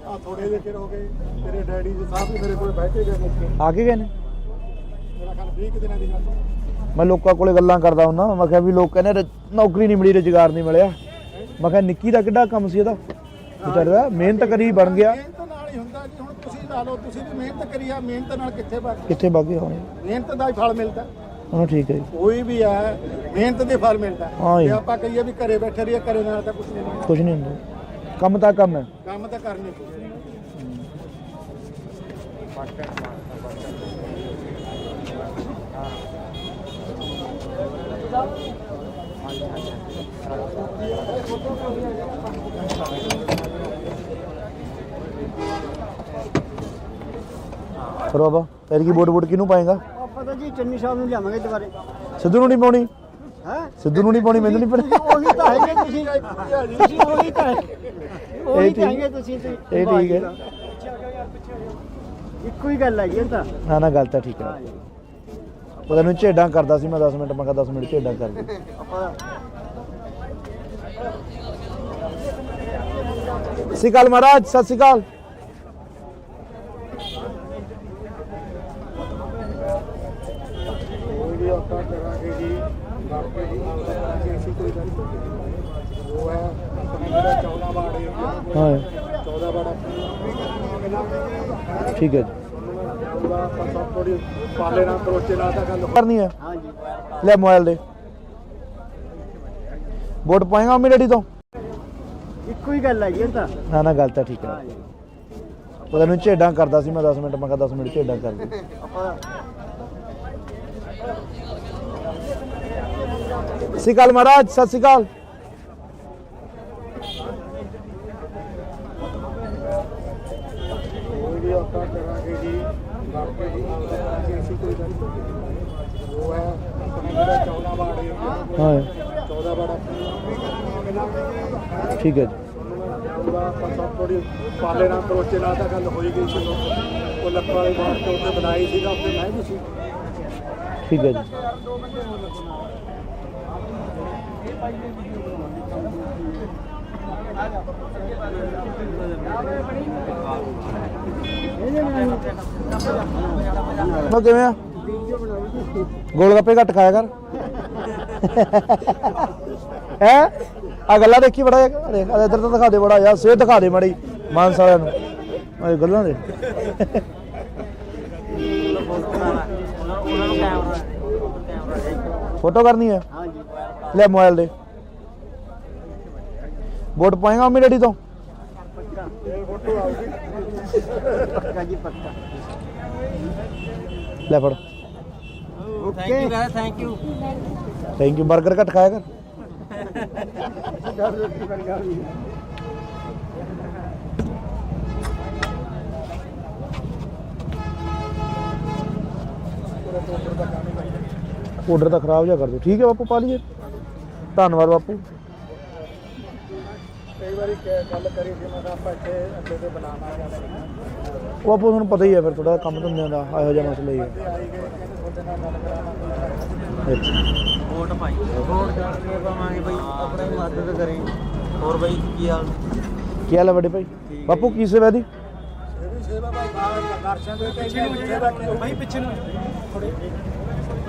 ਆ ਥੋੜੇ ਜਿਹੇ ਚਿਰ ਹੋ ਗਏ। ਤੇਰੇ ਡੈਡੀ ਜੀ ਸਾਹਿਬ ਵੀ ਮੇਰੇ ਕੋਲ ਬੈਠੇ ਗਏ ਨੇ। ਆ ਕੇ ਗਏ ਨੇ? ਮੇਰਾ ਖਿਆਲ 20 ਦਿਨਾਂ ਦੀ ਗੱਲ। ਮੈਂ ਲੋਕਾਂ ਕੋਲੇ ਗੱਲਾਂ ਕਰਦਾ ਹੁੰਦਾ, ਮੈਂ ਕਿਹਾ ਵੀ ਲੋਕ ਕਹਿੰਦੇ ਨੌਕਰੀ ਨਹੀਂ ਮਿਲੀ, ਰੁਜ਼ਗਾਰ ਨਹੀਂ ਮਿਲਿਆ। ਮੈਂ ਕਿਹਾ ਨਿੱਕੀ ਦਾ ਕਿੱਡਾ ਕੰਮ ਸੀ ਇਹਦਾ, ਵਿਚਾਰੇ ਦਾ ਮਿਹਨਤ ਕਰੀ ਬਣ ਗਿਆ। ਮਿਹਨਤ ਨਾਲ ਹੀ ਹੁੰਦਾ ਜੀ। ਹੁਣ ਤੁਸੀਂ ਲਾ ਲਓ, ਤੁਸੀਂ ਵੀ ਮਿਹਨਤ ਕਰੀ ਆ, ਮਿਹਨਤ ਨਾਲ ਕਿੱਥੇ ਬਾਗੇ ਹੋਏ? ਮਿਹਨਤ ਦਾ ਹੀ ਫਲ ਮਿਲਦਾ। ਹਾਂ ਠੀਕ ਹੈ ਜੀ, ਕੋਈ ਵੀ ਹੈ ਮਿਹਨਤ ਦੇ ਫਲ ਮਿਲਦਾ। ਹਾਂ ਜੀ। ਜੇ ਆਪਾਂ ਕਹੀਏ ਵੀ ਘਰੇ ਬੈਠੇ ਰਹੀਏ, ਘਰੇ ਨਾਲ ਤਾਂ ਕੁਝ ਨਹੀਂ ਬਣਦਾ। ਕੁਛ ਨਹੀਂ ਹੁੰਦਾ, ਕੰਮ ਤਾਂ ਕੰਮ ਹੈ। ਕੰਮ ਤਾਂ ਕਰਨੀ ਪਊ। ਰੋਬਾ ਤੇਰੀ ਕੀ ਵੋਟ ਕਿਹਨੂੰ ਪਾਏਗਾ? ਆਪਾਂ ਤਾਂ ਜੀ ਚੰਨੀ ਸਾਹਿਬ ਨੂੰ ਲਿਆਵਾਂਗੇ ਦੁਬਾਰੇ। ਸਿੱਧੂ ਨੂੰ ਨਹੀਂ ਪਾਉਣੀ ਹੈ ਸਿੱਧੂ ਨੂੰ ਨਹੀਂ ਪਾਉਣੀ ਮੈਨੂੰ ਨਹੀਂ ਪਤਾ ਉਹੀ ਤਾਂ ਹੈਗੇ ਤੁਸੀਂ ਤੁਸੀਂ ਉਹੀ ਤਾਂ ਉਹੀ ਤਾਂ ਹੈਗੇ ਤੁਸੀਂ ਇਹ ਠੀਕ ਹੈ ਇੱਕੋ ਹੀ ਗੱਲ ਹੈ ਜੀ ਇਹ ਤਾਂ ਨਾ ਨਾ ਗੱਲ ਤਾਂ ਠੀਕ ਹੈ ਉਹ ਤੈਨੂੰ ਝੇਡਾਂ ਕਰਦਾ ਸੀ ਮੈਂ 10 ਮਿੰਟ ਮੈਂ ਕਿਹਾ 10 ਮਿੰਟ ਝੇਡਾਂ ਕਰ ਦੇ ਆਪਾਂ ਸਤਿ ਸ਼੍ਰੀ ਅਕਾਲ ਮਹਾਰਾਜ ਸਤਿ ਸ਼੍ਰੀ ਅਕਾਲ ਕੋਈ ਵੀ ਆਪਾਂ ਕਰਾਂਗੇ ਜੀ ਬਾਕੀ ਜੀ ਕਰਾਂਗੇ ਅਸੀਂ ਕੋਈ ਗੱਲ ਨਹੀਂ। ਉਹ ਹੈ ਆਪਣੇ ਜਿਹੜਾ 14 ਵਾਰਡ ਹੈ ਹਾਂ 14 ਵਾਰਡ ਠੀਕ ਹੈ ਜੀ ਉਹਦਾ ਆਪਾਂ ਸਭ ਥੋੜੀ ਪਾਲੇ ਨਾਲ ਕਰੋਚੇ ਨਾਲ ਤਾਂ ਗੱਲ ਕਰਨੀ ਹੈ ਹਾਂ ਜੀ ਲੈ ਮੋਬਾਈਲ ਦੇ ਵੋਟ ਪਾਏਗਾ ਮੰਮੀ ਡੈਡੀ ਤੋਂ ਇੱਕੋ ਹੀ ਗੱਲ ਹੈ ਜੀ ਇਹ ਤਾਂ ਨਾ ਨਾ ਗੱਲ ਤਾਂ ਠੀਕ ਹੈ ਉਹ ਤੈਨੂੰ ਝੇਡਾਂ ਕਰਦਾ ਸੀ ਮੈਂ 10 ਮਿੰਟ ਮੈਂ ਕਿਹਾ 10 ਮਿੰਟ ਝੇਡਾਂ ਕਰ ਦੇ ਆਪਾਂ ਸਤਿ ਸ਼੍ਰੀ ਅਕਾਲ ਮਹਾਰਾਜ ਸਤਿ ਸ਼੍ਰੀ ਅਕਾਲ ਕੋਈ ਵੀ ਆਪਾਂ ਕਰਾਂਗੇ ਜੀ ਬਾਕੀ ਜੀ ਕਰਾਂਗੇ ਅਸੀਂ ਕੋਈ ਗੱਲ ਨਹੀਂ। ਉਹ ਹੈ ਆਪਣੇ ਜਿਹੜਾ 14 ਵਾਰਡ ਹੈ ਹਾਂ 14 ਵਾਰਡ ਠੀਕ ਹੈ ਜੀ ਉਹਦਾ ਆਪਾਂ ਸਭ ਥੋੜੀ ਪਾਲੇ ਨਾਲ ਕਰੋਚੇ ਨਾਲ ਤਾਂ ਗੱਲ ਹੋਈ ਗਈ ਸੀ ਉਹ ਲੱਖਾਂ ਵਾਲੇ ਬਾਹਰ ਤੋਂ ਉੱਤੇ ਬਣਾਈ ਸੀਗਾ ਉੱਤੇ ਮੈਂ ਵੀ ਸੀ ਠੀਕ ਹੈ ਜੀ ਮੈਂ ਕਿਵੇਂ ਆ ਗੋਲ ਗੱਪੇ ਘੱਟ ਖਾਇਆ ਕਰ ਹੈ ਆ ਗੱਲਾਂ ਦੇਖੀ ਬੜਾ ਦੇਖ ਇੱਧਰ ਤਾਂ ਦਿਖਾ ਦੇ ਬੜਾ ਯਾਰ ਸਿਹਤ ਦਿਖਾ ਦੇ ਮੜੀ ਮਾਨਸਾ ਵਾਲਿਆਂ ਨੂੰ ਇਹ ਗੱਲਾਂ ਦੇ ਉਹਨਾਂ ਨੂੰ ਕੈਮਰਾ ਫੋਟੋ ਕਰਨੀ ਹੈ ਹਾਂ ਜੀ ਲੈ ਮੋਬਾਈਲ ਦੇ ਵੋਟ ਪਾਏਗਾ ਮੰਮੀ ਡੈਡੀ ਤੋਂ ਪੱਕਾ ਜੀ ਪੱਕਾ ਲੈ ਫੜ thank you guys thank you thank you 버ਗਰ ਘੱਟ ਖਾਇਆ ਕਰ ਆਰਡਰ ਤਾਂ ਖਰਾਬ ਜਾ ਕਰ ਦਿਓ ਠੀਕ ਹੈ ਬਾਪੂ ਪਾ ਲਈਏ ਧੰਨਵਾਦ ਬਾਪੂ ਕਈ ਵਾਰੀ ਗੱਲ ਕਰੀ ਸੀ ਮੈਂ ਕਿਹਾ ਆਪਾਂ ਇੱਥੇ ਅੱਗੇ ਤੇ ਬਣਾਉਣਾ ਜਾਂ ਉਹ ਬਾਪੂ ਤੁਹਾਨੂੰ ਪਤਾ ਹੀ ਹੈ ਫਿਰ ਥੋੜਾ ਕੰਮ ਧੰਦਿਆਂ ਦਾ ਇਹੋ ਜਿਹਾ ਮਸਲਾ ਹੀ ਹੈ ਆਈ ਗਏ ਕਹਿੰਦੇ ਤੁਹਾਡੇ ਨਾਲ ਗੱਲ ਕਰਾਉਣਾ ਅੱਛਾ ਵੋਟ ਪਾਈ ਵੋਟ ਕਰਕੇ ਪਾਵਾਂਗੇ ਬਈ ਆਪਣੀ ਮਦਦ ਕਰੇ ਹੋਰ ਬਈ ਕੀ ਹਾਲ ਕੀ ਹਾਲ ਹੈ ਵੱਡੇ ਭਾਈ ਬਾਪੂ ਕੀ ਸੇਵਾ ਦੀ ਇਹ ਵੀ ਸੇਵਾ ਭਾਈ ਦਰਸ਼ਨ ਦੇ ਕੇ ਸੇਵਾ ਕੀ ਭਾਈ ਪਿੱਛੇ ਨੂੰ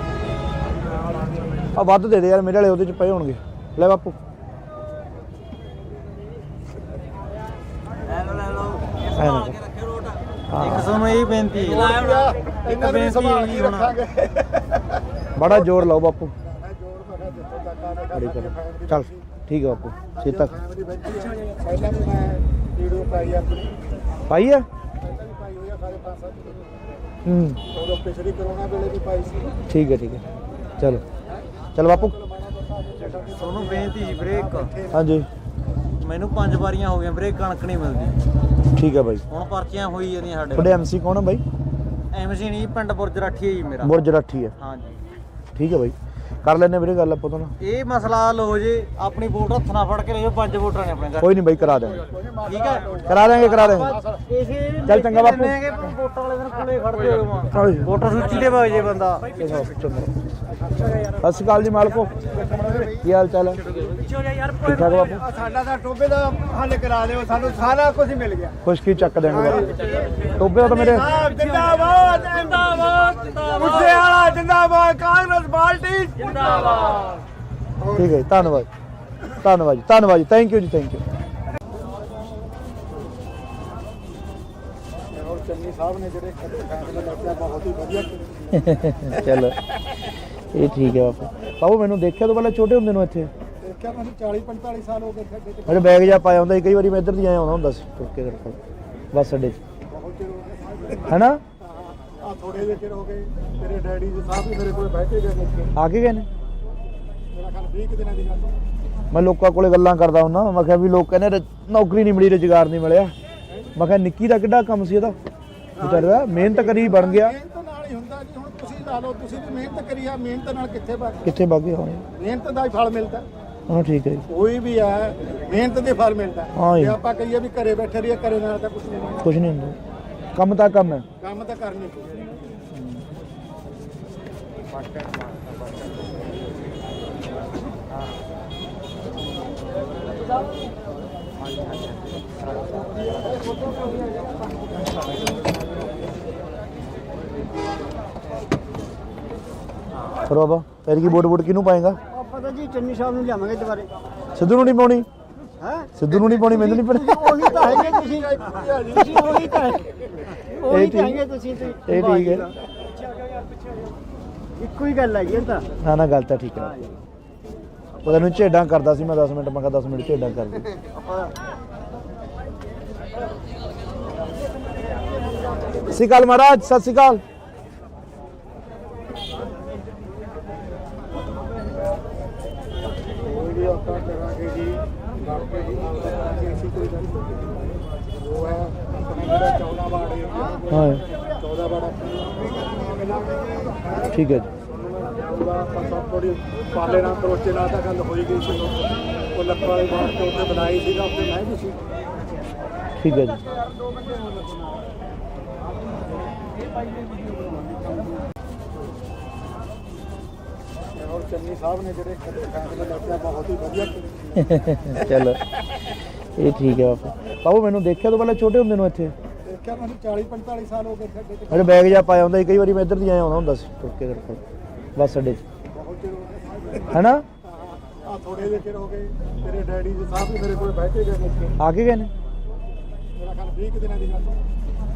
ਆ ਵੱਧ ਦੇ ਦੇ ਯਾਰ ਮੇਰੇ ਵਾਲੇ ਉਹਦੇ ਚ ਪਏ ਹੋਣਗੇ ਲੈ ਬਾਪੂ ਲੈ ਲਓ ਐ ਨਾ ਕੇ ਰੱਖਿਓ ਰੋਟ ਹਾਂ। ਇੱਕ ਤੁਹਾਨੂੰ ਇਹ ਬੇਨਤੀ ਹੈ ਇਹਨਾਂ ਨੂੰ ਸੰਭਾਲ ਕੇ ਰੱਖਾਂਗੇ ਬੜਾ ਜ਼ੋਰ ਲਾਓ ਬਾਪੂ ਮੈਂ ਜੋੜ ਪਕਾ ਜਿੱਥੋਂ ਤੱਕ ਆਵੇ ਬੜੀ ਗੱਲ ਚੱਲ ਠੀਕ ਹੈ ਬਾਪੂ ਛੇ ਤੱਕ ਫੈਮਿਲੀ ਬੈਠੀ ਹੈ ਪਹਿਲਾਂ ਵੀ ਮੈਂ ਵੀਡੀਓ ਪਾਈ ਆਪਣੀ ਪਾਈ ਹੈ ਪਹਿਲਾਂ ਵੀ ਪਾਈ ਹੋਈ ਆ ਸਾਰੇ 5-7 ਹੂੰ ਉਦੋਂ ਪਿਛਲੀ ਕਰੋਨਾ ਵੇਲੇ ਵੀ ਪਾਈ ਸੀ ਠੀਕ ਹੈ ਚਲੋ ਚਲ ਬਾਪੂ ਤੁਹਾਨੂੰ ਬੇਨਤੀ ਜੀ ਵੀਰੇ ਇੱਕ ਹਾਂਜੀ ਮੈਨੂੰ 5 ਵਾਰੀਆਂ ਹੋ ਗਈਆਂ ਵੀਰੇ ਕਣਕ ਨਹੀਂ ਮਿਲਦੀ ਠੀਕ ਹੈ ਬਾਈ ਹੁਣ ਪਰਚੀਆਂ ਹੋਈ ਜਾਂਦੀਆਂ ਸਾਡੇ ਤੁਹਾਡੇ ਐਮਸੀ ਕੌਣ ਹੈ ਬਾਈ ਐਮਸੀ ਨਹੀਂ ਪਿੰਡ ਬੁਰਜ ਰਾਠੀ ਹੈ ਜੀ ਮੇਰਾ ਬੁਰਜ ਰਾਠੀ ਹੈ ਹਾਂਜੀ ਠੀਕ ਹੈ ਬਾਈ ਕਰ ਲੈਣੇ ਵੀਰੇ ਗੱਲ ਆਪਾਂ ਤੋਂ ਨਾ ਇਹ ਮਸਲਾ ਹੱਲ ਹੋ ਜੇ ਆਪਣੀ ਵੋਟ ਹੱਥ ਨਾਲ ਫੜ ਕੇ ਲਿਓ 5 ਵੋਟਾਂ ਨੇ ਆਪਣੇ ਘਰ ਕੋਈ ਨਹੀਂ ਬਾਈ ਕਰਾ ਦੇਵਾਂਗੇ ਠੀਕ ਹੈ ਕਰਾ ਦੇਵਾਂਗੇ ਇਸੇ ਚੱਲ ਚੰਗਾ ਬਾਪੂ। ਵੋਟਾਂ ਵਾਲੇ ਦਿਨ ਕੋਲੇ ਖੜਦੇ ਹੋ ਹਾਂਜੀ। ਵੋਟਰ ਸੂਚੀ ਦੇ ਵਗ ਜੇ ਬੰਦਾ ਸਤਿ ਸ਼੍ਰੀ ਅਕਾਲ ਜੀ ਮਾਲਕੋ ਕੀ ਹਾਲ ਚਾਲ ਹੈ ਠੀਕ ਠਾਕ ਬਾਪੂ ਸਾਡਾ ਤਾਂ ਟੋਬੇ ਦਾ ਹੱਲ ਕਰਾ ਦਿਓ ਸਾਨੂੰ ਸਾਰਾ ਕੁਝ ਮਿਲ ਗਿਆ ਖੁਸ਼ਕੀ ਚੱਕ ਦੇਣਗੇ ਬਾਪੂ ਟੋਬੇ ਤਾਂ ਮੇਰੇ ਜਿੰਦਾਬਾਦ ਜਿੰਦਾਬਾਦ ਮੁੱਸੇ ਵਾਲਾ ਜਿੰਦਾਬਾਦ ਕਾਂਗਰਸ ਪਾਰਟੀ ਜਿੰਦਾਬਾਦ ਠੀਕ ਹੈ ਜੀ, ਧੰਨਵਾਦ ਧੰਨਵਾਦ ਜੀ ਥੈਂਕ ਯੂ ਜੀ ਥੈਂਕ ਯੂ ਔਰ ਚੰਨੀ ਸਾਹਿਬ ਨੇ ਜਿਹੜੇ ਫੈਸਲੇ ਲਿਆ ਬਹੁਤ ਹੀ ਵਧੀਆ ਕੀਤੇ। ਚਲੋ ਇਹ ਠੀਕ ਹੈ ਬਾਪੂ ਬਾਬੂ ਮੈਨੂੰ ਦੇਖਿਆ ਤੋਂ ਪਹਿਲਾਂ ਛੋਟੇ ਹੁੰਦੇ ਨੂੰ ਇੱਥੇ ਦੇਖਿਆ ਮੈਨੂੰ 40-45 ਸਾਲ ਹੋ ਗਏ ਖੱਡੇ ਤੇ ਮੇਰੇ ਬੈਗ ਜਾ ਪਾਇਆ ਹੁੰਦਾ ਸੀ ਕਈ ਵਾਰੀ ਮੈਂ ਇੱਧਰ ਦੀ ਆਇਆ ਆਉਂਦਾ ਹੁੰਦਾ ਸੀ ਤੁਰ ਕੇ ਤੇਰੇ ਕੋਲ ਬੱਸ ਅੱਡੇ 'ਚ ਬਹੁਤ ਚਿਰ ਹੋ ਗਏ ਹੈਨਾ ਆ ਥੋੜੇ ਜਿਹੇ ਚਿਰ ਹੋ ਗਏ ਤੇਰੇ ਡੈਡੀ ਜੀ ਸਾਹਿਬ ਵੀ ਮੇਰੇ ਕੋਲ ਬੈਠੇ ਗਏ ਨੇ ਆ ਕੇ ਗਏ ਨੇ ਮੇਰਾ ਖਿਆਲ 20 ਕੁ ਦਿਨਾਂ ਦੀ ਗੱਲ ਹੈ। ਮੈਂ ਲੋਕਾਂ ਕੋਲੇ ਗੱਲਾਂ ਕਰਦਾ ਹੁੰਦਾ ਮੈਂ ਕਿਹਾ ਵੀ ਲੋਕ ਕਹਿੰਦੇ ਨੌਕਰੀ ਨਹੀਂ ਮਿਲੀ ਰੁਜ਼ਗਾਰ ਨਹੀਂ ਮਿਲਿਆ ਮੈਂ ਕਿਹਾ ਨਿੱਕੀ ਦਾ ਕਿੱਡਾ ਕੰਮ ਸੀ ਇਹਦਾ ਵਿਚਾਰਾ ਮਿਹਨਤ ਕਰੀ ਬਣ ਗਿਆ ਇਹ ਤਾਂ ਨਾਲ ਹੀ ਹੁੰਦਾ ਜੀ ਹੁਣ ਤੁਸੀਂ ਲਾ ਲਓ ਤੁਸੀਂ ਵੀ ਮਿਹਨਤ ਕਰੀ ਆ, ਮਿਹਨਤ ਨਾਲ ਕਿੱਥੇ ਕਿੱਥੇ ਬਾਗੇ ਹੋਣੇ। ਮਿਹਨਤ ਦਾ ਹੀ ਫਲ ਮਿਲਦਾ। ਹਾਂ ਠੀਕ ਹੈ ਜੀ। ਕੋਈ ਵੀ ਹੈ ਮਿਹਨਤ ਦੇ ਫਲ ਮਿਲਦਾ। ਹਾਂ ਜੀ। ਜੇ ਆਪਾਂ ਕਹੀਏ ਵੀ ਘਰੇ ਬੈਠੇ ਰਹੀਏ, ਘਰੇ ਨਾਲ ਤਾਂ ਕੁਝ ਨਹੀਂ ਮਿਲਦਾ। ਕੁਝ ਨਹੀਂ ਹੁੰਦਾ, ਕੰਮ ਤਾਂ ਕੰਮ ਹੈ। ਕੰਮ ਤਾਂ ਕਰਨੀ ਪਊਗਾ। ਫਿਰ ਬਾਬਾ ਫਿਰ ਕੀ ਵੋਟ ਕਿਹਨੂੰ ਪਾਏਗਾ? ਆਪਾਂ ਤਾਂ ਜੀ ਚੰਨੀ ਸਾਹਿਬ ਨੂੰ ਲਿਆਵਾਂਗੇ ਦੁਬਾਰੇ। ਸਿੱਧੂ ਨੂੰ ਨਹੀਂ ਪਾਉਣੀ? ਹੈ ਸਿੱਧੂ ਨੂੰ ਨਹੀਂ ਪਾਉਣੀ, ਮੈਨੂੰ ਨਹੀਂ ਪਤਾ। ਉਹੀ ਤਾਂ ਹੈਗੇ ਤੁਸੀਂ ਉਹੀ ਤਾਂ ਉਹੀ ਤਾਂ ਹੈਗੇ ਤੁਸੀਂ ਤੇ। ਇਹ ਠੀਕ ਹੈ। ਇੱਕੋ ਹੀ ਗੱਲ ਹੈਗੀ ਇਹ ਤਾਂ। ਨਾ ਨਾ ਗੱਲ ਤਾਂ ਠੀਕ ਹੈ। ਪਤਾ ਨਹੀਂ ਝੇਡਾਂ ਕਰਦਾ ਸੀ ਮੈਂ 10 ਮਿੰਟ, ਮੈਂ ਕਿਹਾ 10 ਮਿੰਟ ਝੇਡਾਂ ਕਰ ਦੇ। ਸਤਿ ਸ਼੍ਰੀ ਅਕਾਲ ਮਹਾਰਾਜ, ਸਤਿ ਸ਼੍ਰੀ ਅਕਾਲ। ਕੋਈ ਵੀ ਆਪਾਂ ਕਰਾਂਗੇ ਜੀ, ਕਰਕੇ ਜੀ ਕਰਾਂਗੇ ਅਸੀਂ, ਕੋਈ ਗੱਲ ਨਹੀਂ। ਉਹ ਹੈ ਆਪਣਾ ਜਿਹੜਾ 14 ਵਾਰਡ ਏਰੀਆ, ਹਾਂ 14 ਵਾਰਡ ਠੀਕ ਹੈ ਜੀ। ਆਪਾਂ ਸਭ ਥੋੜੀ ਪਾਲੇ ਨਾਲ ਕਰੋਚੇ ਨਾਲ ਤਾਂ ਗੱਲ ਹੋਈ ਗਈ ਸੀ। ਉਹ ਲੱਖਾਂ ਵਾਲੀ ਬਾਤ ਤੋਂ ਉੱਤੇ ਬਣਾਈ ਸੀਗਾ, ਉੱਤੇ ਮੈਂ ਵੀ ਸੀ। ਠੀਕ ਹੈ ਜੀ। ਔਰ ਚੰਨੀ ਸਾਹਿਬ ਨੇ ਜਿਹੜੇ ਫੈਸਲੇ ਲਿਆ ਬਹੁਤ ਹੀ ਵਧੀਆ ਕੀਤੇ। ਚਲੋ ਇਹ ਠੀਕ ਹੈ ਬਾਬਾ। ਬਾਬੂ ਮੈਨੂੰ ਦੇਖਿਆ ਤੋਂ ਪਹਿਲਾਂ ਛੋਟੇ ਹੁੰਦੇ ਨੂੰ ਇੱਥੇ? ਦੇਖਿਆ ਮੈਨੂੰ 40-45 ਸਾਲ ਹੋ ਗਏ ਸਾਡੇ ਤੇ। ਅਰੇ ਬੈਗ ਜਾ ਪਾਇਆ ਹੁੰਦਾ ਸੀ, ਕਈ ਵਾਰੀ ਮੈਂ ਇੱਧਰ ਦੀ ਆਇਆ ਹੁੰਦਾ ਸੀ ਟੁੱਕ ਕੇ ਕਰਕੇ ਬੱਸ ਅੱਡੇ 'ਚ, ਬਹੁਤ ਚਿਰ ਹੋ ਗਿਆ। ਹੈਨਾ? ਆ ਥੋੜੇ ਜਿਹੇ ਚਿਰ ਹੋ ਗਏ। ਤੇਰੇ ਡੈਡੀ ਜੀ ਸਾਹਿਬ ਵੀ ਮੇਰੇ ਕੋਲ ਬੈਠੇ ਗਏ ਨੇ ਇੱਥੇ। ਆ ਕੇ ਗਏ ਨੇ? ਮੇਰਾ ਖਿਆਲ 20 ਦਿਨਾਂ ਦੀ ਗੱਲ ਹੈ।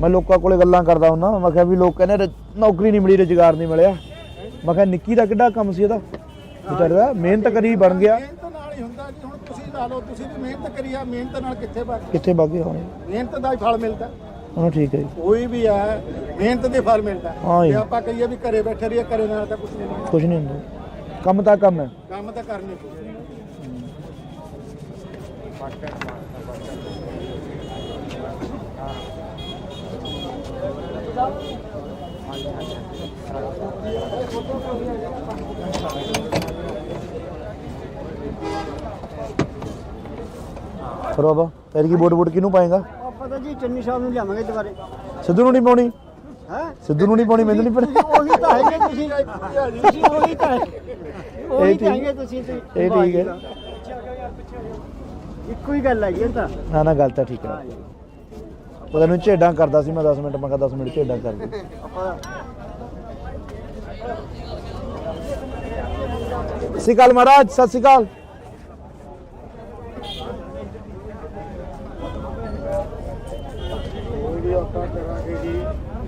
ਮੈਂ ਲੋਕਾਂ ਕੋਲੇ ਗੱਲਾਂ ਕਰਦਾ ਹੁੰਦਾ, ਮੈਂ ਕਿਹਾ ਵੀ ਲੋਕ ਕਹਿੰਦੇ ਨੌਕਰੀ ਨਹੀਂ ਮਿਲੀ, ਰੁਜ਼ਗਾਰ ਨਹੀਂ ਮਿਲਿਆ। ਮੈਂ ਕਿਹਾ ਨਿੱਕੀ ਦਾ ਕਿੱਡਾ ਕੰਮ ਸੀ ਇਹਦਾ, ਵਿਚਾਰੇ ਦਾ ਮਿਹਨਤ ਕਰੀ ਬਣ ਗਿਆ। ਮਿਹਨਤ ਨਾਲ ਹੀ ਹੁੰਦਾ ਜੀ। ਹੁਣ ਤੁਸੀਂ ਲਾ ਲਓ, ਤੁਸੀਂ ਵੀ ਮਿਹਨਤ ਕਰੀ ਆ, ਮਿਹਨਤ ਨਾਲ ਕਿੱਥੇ ਬਾਗੇ ਹੋਣੇ। ਮਿਹਨਤ ਦਾ ਹੀ ਫਲ ਮਿਲਦਾ। ਹਾਂ ਠੀਕ ਹੈ ਜੀ। ਕੋਈ ਵੀ ਹੈ ਮਿਹਨਤ ਦੇ ਫਲ ਮਿਲਦਾ। ਹਾਂ ਜੀ। ਜੇ ਆਪਾਂ ਕਹੀਏ ਵੀ ਘਰੇ ਬੈਠੇ ਰਹੀਏ, ਘਰੇ ਨਾਲ ਤਾਂ ਕੁਝ ਨਹੀਂ ਮਿਲਦਾ। ਕੁਝ ਨਹੀਂ ਹੁੰਦਾ, ਕੰਮ ਤਾਂ ਕੰਮ ਹੈ। ਕੰਮ ਤਾਂ ਕਰਨੀ ਪਊਗਾ। ਫਿਰ ਬਾਬਾ ਫਿਰ ਕੀ ਵੋਟ ਕਿਹਨੂੰ ਪਾਏਗਾ? ਆਪਾਂ ਤਾਂ ਜੀ ਚੰਨੀ ਸਾਹਿਬ ਨੂੰ ਲਿਆਵਾਂਗੇ ਦੁਬਾਰੇ। ਸਿੱਧੂ ਨੂੰ ਨਹੀਂ ਪਾਉਣੀ? ਹੈ ਸਿੱਧੂ ਨੂੰ ਨਹੀਂ ਪਾਉਣੀ, ਮੈਨੂੰ ਨਹੀਂ ਪਤਾ। ਉਹੀ ਤਾਂ ਹੈਗੇ ਤੁਸੀਂ ਉਹੀ ਤਾਂ ਉਹੀ ਤਾਂ ਹੈਗੇ ਤੁਸੀਂ ਤੇ। ਇਹ ਠੀਕ ਹੈ। ਇੱਕੋ ਹੀ ਗੱਲ ਹੈਗੀ ਇਹ ਤਾਂ। ਨਾ ਨਾ ਗੱਲ ਤਾਂ ਠੀਕ ਹੈ। ਪਤਾ ਨਹੀਂ ਝੇਡਾਂ ਕਰਦਾ ਸੀ ਮੈਂ 10 ਮਿੰਟ, ਮੈਂ ਕਿਹਾ 10 ਮਿੰਟ ਝੇਡਾਂ ਕਰ ਦੇ। ਸਤਿ ਸ਼੍ਰੀ ਅਕਾਲ ਮਹਾਰਾਜ, ਸਤਿ ਸ਼੍ਰੀ ਅਕਾਲ। ਕੋਈ ਵੀ ਆਪਾਂ ਕਰਾਂਗੇ ਜੀ,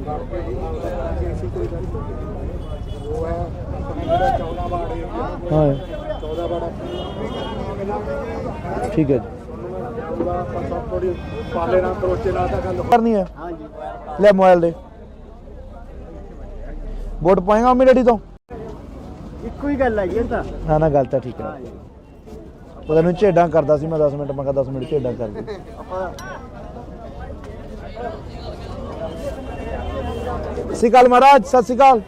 ਕਰਕੇ ਜੀ ਕਰਾਂਗੇ ਅਸੀਂ, ਕੋਈ ਗੱਲ ਨਹੀਂ। ਉਹ ਹੈ ਆਪਣਾ ਜਿਹੜਾ 14 ਵਾਰਡ ਏਰੀਆ, ਹਾਂ 14 ਵਾਰਡ ਠੀਕ ਹੈ ਜੀ। ਆਪਾਂ ਸਭ ਥੋੜੀ ਪਾਲੇ ਨਾਲ ਕਰੋਚੇ ਨਾਲ ਤਾਂ ਗੱਲ ਕਰਨੀ ਹੈ? ਹਾਂ ਜੀ। ਲੈ ਮੋਬਾਈਲ ਦੇ। ਵੋਟ ਪਾਏਗਾ ਮੰਮੀ ਡੈਡੀ ਤੋਂ? ਇੱਕੋ ਹੀ ਗੱਲ ਹੈਗੀ ਇਹ ਤਾਂ। ਨਾ ਨਾ ਗੱਲ ਤਾਂ ਠੀਕ ਹੈ। ਪਤਾ ਨਹੀਂ ਝੇਡਾਂ ਕਰਦਾ ਸੀ ਮੈਂ 10 ਮਿੰਟ, ਮੈਂ ਕਿਹਾ 10 ਮਿੰਟ ਝੇਡਾਂ ਕਰ ਦੇ। ਸਤਿ ਸ਼੍ਰੀ ਅਕਾਲ ਮਹਾਰਾਜ, ਸਤਿ ਸ਼੍ਰੀ ਅਕਾਲ।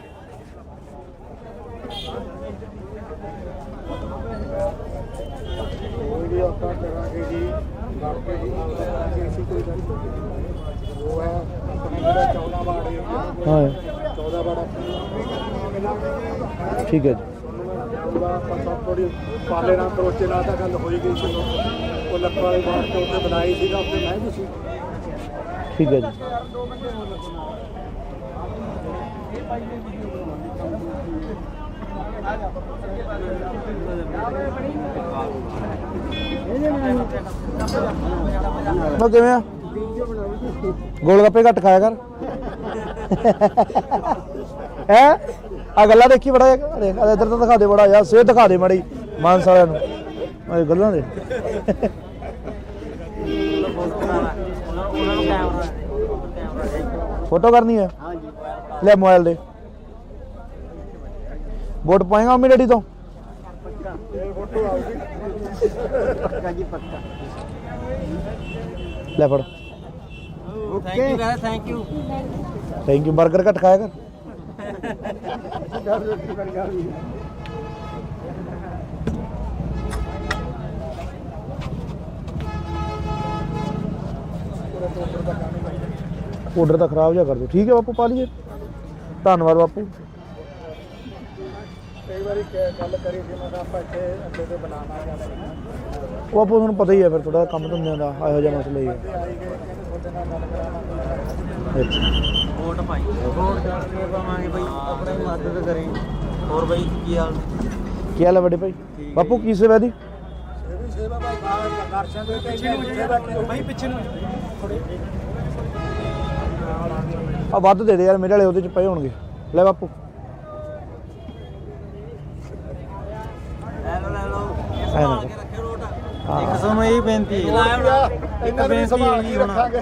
ਕੋਈ ਵੀ ਆਪਾਂ ਕਰਾਂਗੇ ਜੀ, ਕਰਕੇ ਜੀ ਕਰਾਂਗੇ ਅਸੀਂ, ਕੋਈ ਗੱਲ ਨਹੀਂ। ਉਹ ਹੈ ਆਪਣਾ ਜਿਹੜਾ 14 ਵਾਰਡ ਏਰੀਆ, ਹਾਂ 14 ਵਾਰਡ ਠੀਕ ਹੈ ਜੀ। ਆਪਾਂ ਸਭ ਥੋੜੀ ਪਾਲੇ ਨਾਲ ਕਰੋਚੇ ਨਾਲ ਤਾਂ ਗੱਲ ਹੋਈ ਗਈ ਸੀ। ਉਹ ਲੱਖਾਂ ਵਾਲੀ ਬਾਤ ਤੋਂ ਉੱਤੇ ਬਣਾਈ ਸੀਗਾ, ਉੱਤੇ ਮੈਂ ਵੀ ਸੀ। ਠੀਕ ਹੈ ਜੀ। ਮੈਂ ਕਿਵੇਂ ਆ? ਗੋਲ ਗੱਪੇ ਘੱਟ ਖਾਇਆ ਕਰ। ਹੈ ਆ ਗੱਲਾਂ ਦੇਖੀ ਬੜਾ ਦੇਖ ਇੱਧਰ ਤਾਂ ਦਿਖਾ ਦੇ ਬੜਾ ਯਾਰ, ਸਿਹਤ ਦਿਖਾ ਦੇ ਮਾੜੀ ਮਾਨਸ ਵਾਲਿਆਂ ਨੂੰ ਇਹ ਗੱਲਾਂ ਦੇ। ਫੋਟੋ ਕਰਨੀ ਹੈ? ਹਾਂ ਜੀ। ਲੈ ਮੋਬਾਈਲ ਦੇ। ਵੋਟ ਪਾਏਗਾ ਮੰਮੀ ਡੈਡੀ ਤੋਂ? ਪੱਕਾ ਜੀ ਪੱਕਾ। ਲੈ ਫੜ। Okay thank you. Thank you. 버ਗਰ ਘੱਟ ਖਾਇਆ ਕਰ। ਆਰਡਰ ਤਾਂ ਖਰਾਬ ਜਿਹਾ ਕਰ ਦਿਓ। ਠੀਕ ਹੈ ਬਾਪੂ, ਪਾ ਲਈਏ। ਧੰਨਵਾਦ ਬਾਪੂ। ਕਈ ਵਾਰੀ ਗੱਲ ਕਰੀ ਸੀ ਮੈਂ ਕਿਹਾ ਆਪਾਂ ਇੱਥੇ ਅੱਡੇ ਤੇ ਬਣਾਉਣਾ ਜਾਂਦੇ ਉਹ ਬਾਪੂ ਤੁਹਾਨੂੰ ਪਤਾ ਹੀ ਹੈ ਫਿਰ ਥੋੜਾ ਕੰਮ ਧੰਦਿਆਂ ਦਾ ਇਹੋ ਜਿਹਾ ਮਸਲਾ ਹੀ ਹੈ। ਆਈ ਗਏ ਕਹਿੰਦੇ ਤੁਹਾਡੇ ਨਾਲ ਗੱਲ ਕਰਾਉਣਾ। ਅੱਛਾ ਵੋਟ ਪਾਈ ਵੋਟ ਕਰਕੇ ਪਾਵਾਂਗੇ ਬਈ ਆਪਣੀ ਮਦਦ ਕਰੇ। ਹੋਰ ਬਈ ਕੀ ਹਾਲ ਕੀ ਹਾਲ ਹੈ ਵੱਡੇ ਭਾਈ? ਬਾਪੂ ਕੀ ਸੇਵਾ ਦੀ? ਸੇਵਾ ਭਾਈ ਦਰਸ਼ਨ ਦੇ ਕੇ ਸੇਵਾ ਭਾਈ ਪਿੱਛੇ ਨੂੰ ਆ ਵੱਧ ਦੇ ਦੇ ਯਾਰ, ਮੇਰੇ ਵਾਲੇ ਉਹਦੇ ਚ ਪਏ ਹੋਣਗੇ। ਲੈ ਬਾਪੂ। ਲੈ ਲਓ ਐ ਨਾ ਰੱਖਿਓ ਰੋਟ। ਹਾਂ। ਇੱਕ ਸਾਨੂੰ ਇਹ ਬੇਨਤੀ ਹੈ, ਇਹਨਾਂ ਨੂੰ ਸੰਭਾਲ ਕੇ ਰੱਖਾਂਗੇ।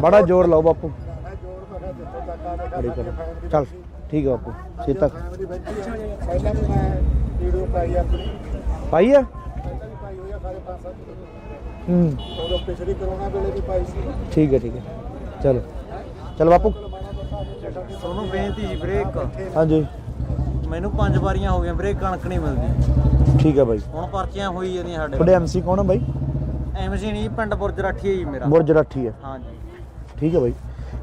ਬੜਾ ਜ਼ੋਰ ਲਾਓ ਬਾਪੂ। ਮੈਂ ਜੋੜ ਮੈਂ ਜਿੱਥੋਂ ਤੱਕ ਆਨੇ ਬੜੀ ਕਰੋ। ਚੱਲ ਠੀਕ ਹੈ ਬਾਪੂ। ਛੇਤੀ ਤੱਕ ਪਹਿਲਾਂ ਵੀ ਮੈਂ ਵੀਡੀਓ ਪਾਈ ਆਪਣੀ ਪਾਈ ਆ। ਪਹਿਲਾਂ ਵੀ ਪਾਈ ਹੋਈ ਆ ਸਾਰੇ 5-7 ਹੂੰ ਉਦੋਂ ਪਿਛਲੀ ਕਰੋਨਾ ਵੇਲੇ ਵੀ ਪਾਈ ਸੀ। ਠੀਕ ਹੈ ਠੀਕ ਹੈ। ਚਲੋ ਚਲ ਬਾਪੂ। ਤੁਹਾਨੂੰ ਬੇਨਤੀ ਜੀ ਵੀਰੇ ਇੱਕ, ਹਾਂਜੀ ਮੈਨੂੰ 5 ਵਾਰੀਆਂ ਹੋ ਗਈਆਂ ਵੀਰੇ ਕਣਕ ਨਹੀਂ ਮਿਲਦੀ। ਠੀਕ ਹੈ ਬਾਈ। ਹੁਣ ਪਰਚੀਆਂ ਹੋਈ ਜਾਂਦੀਆਂ ਸਾਡੇ ਤੁਹਾਡੇ ਐਮਸੀ ਕੌਣ ਹੈ ਬਾਈ? ਐਮਸੀ ਨਹੀਂ, ਪਿੰਡ ਬੁਰਜ ਰਾਠੀ ਹੈ ਜੀ ਮੇਰਾ। ਬੁਰਜ ਰਾਠੀ ਹੈ। ਹਾਂਜੀ ਠੀਕ ਹੈ ਬਾਈ,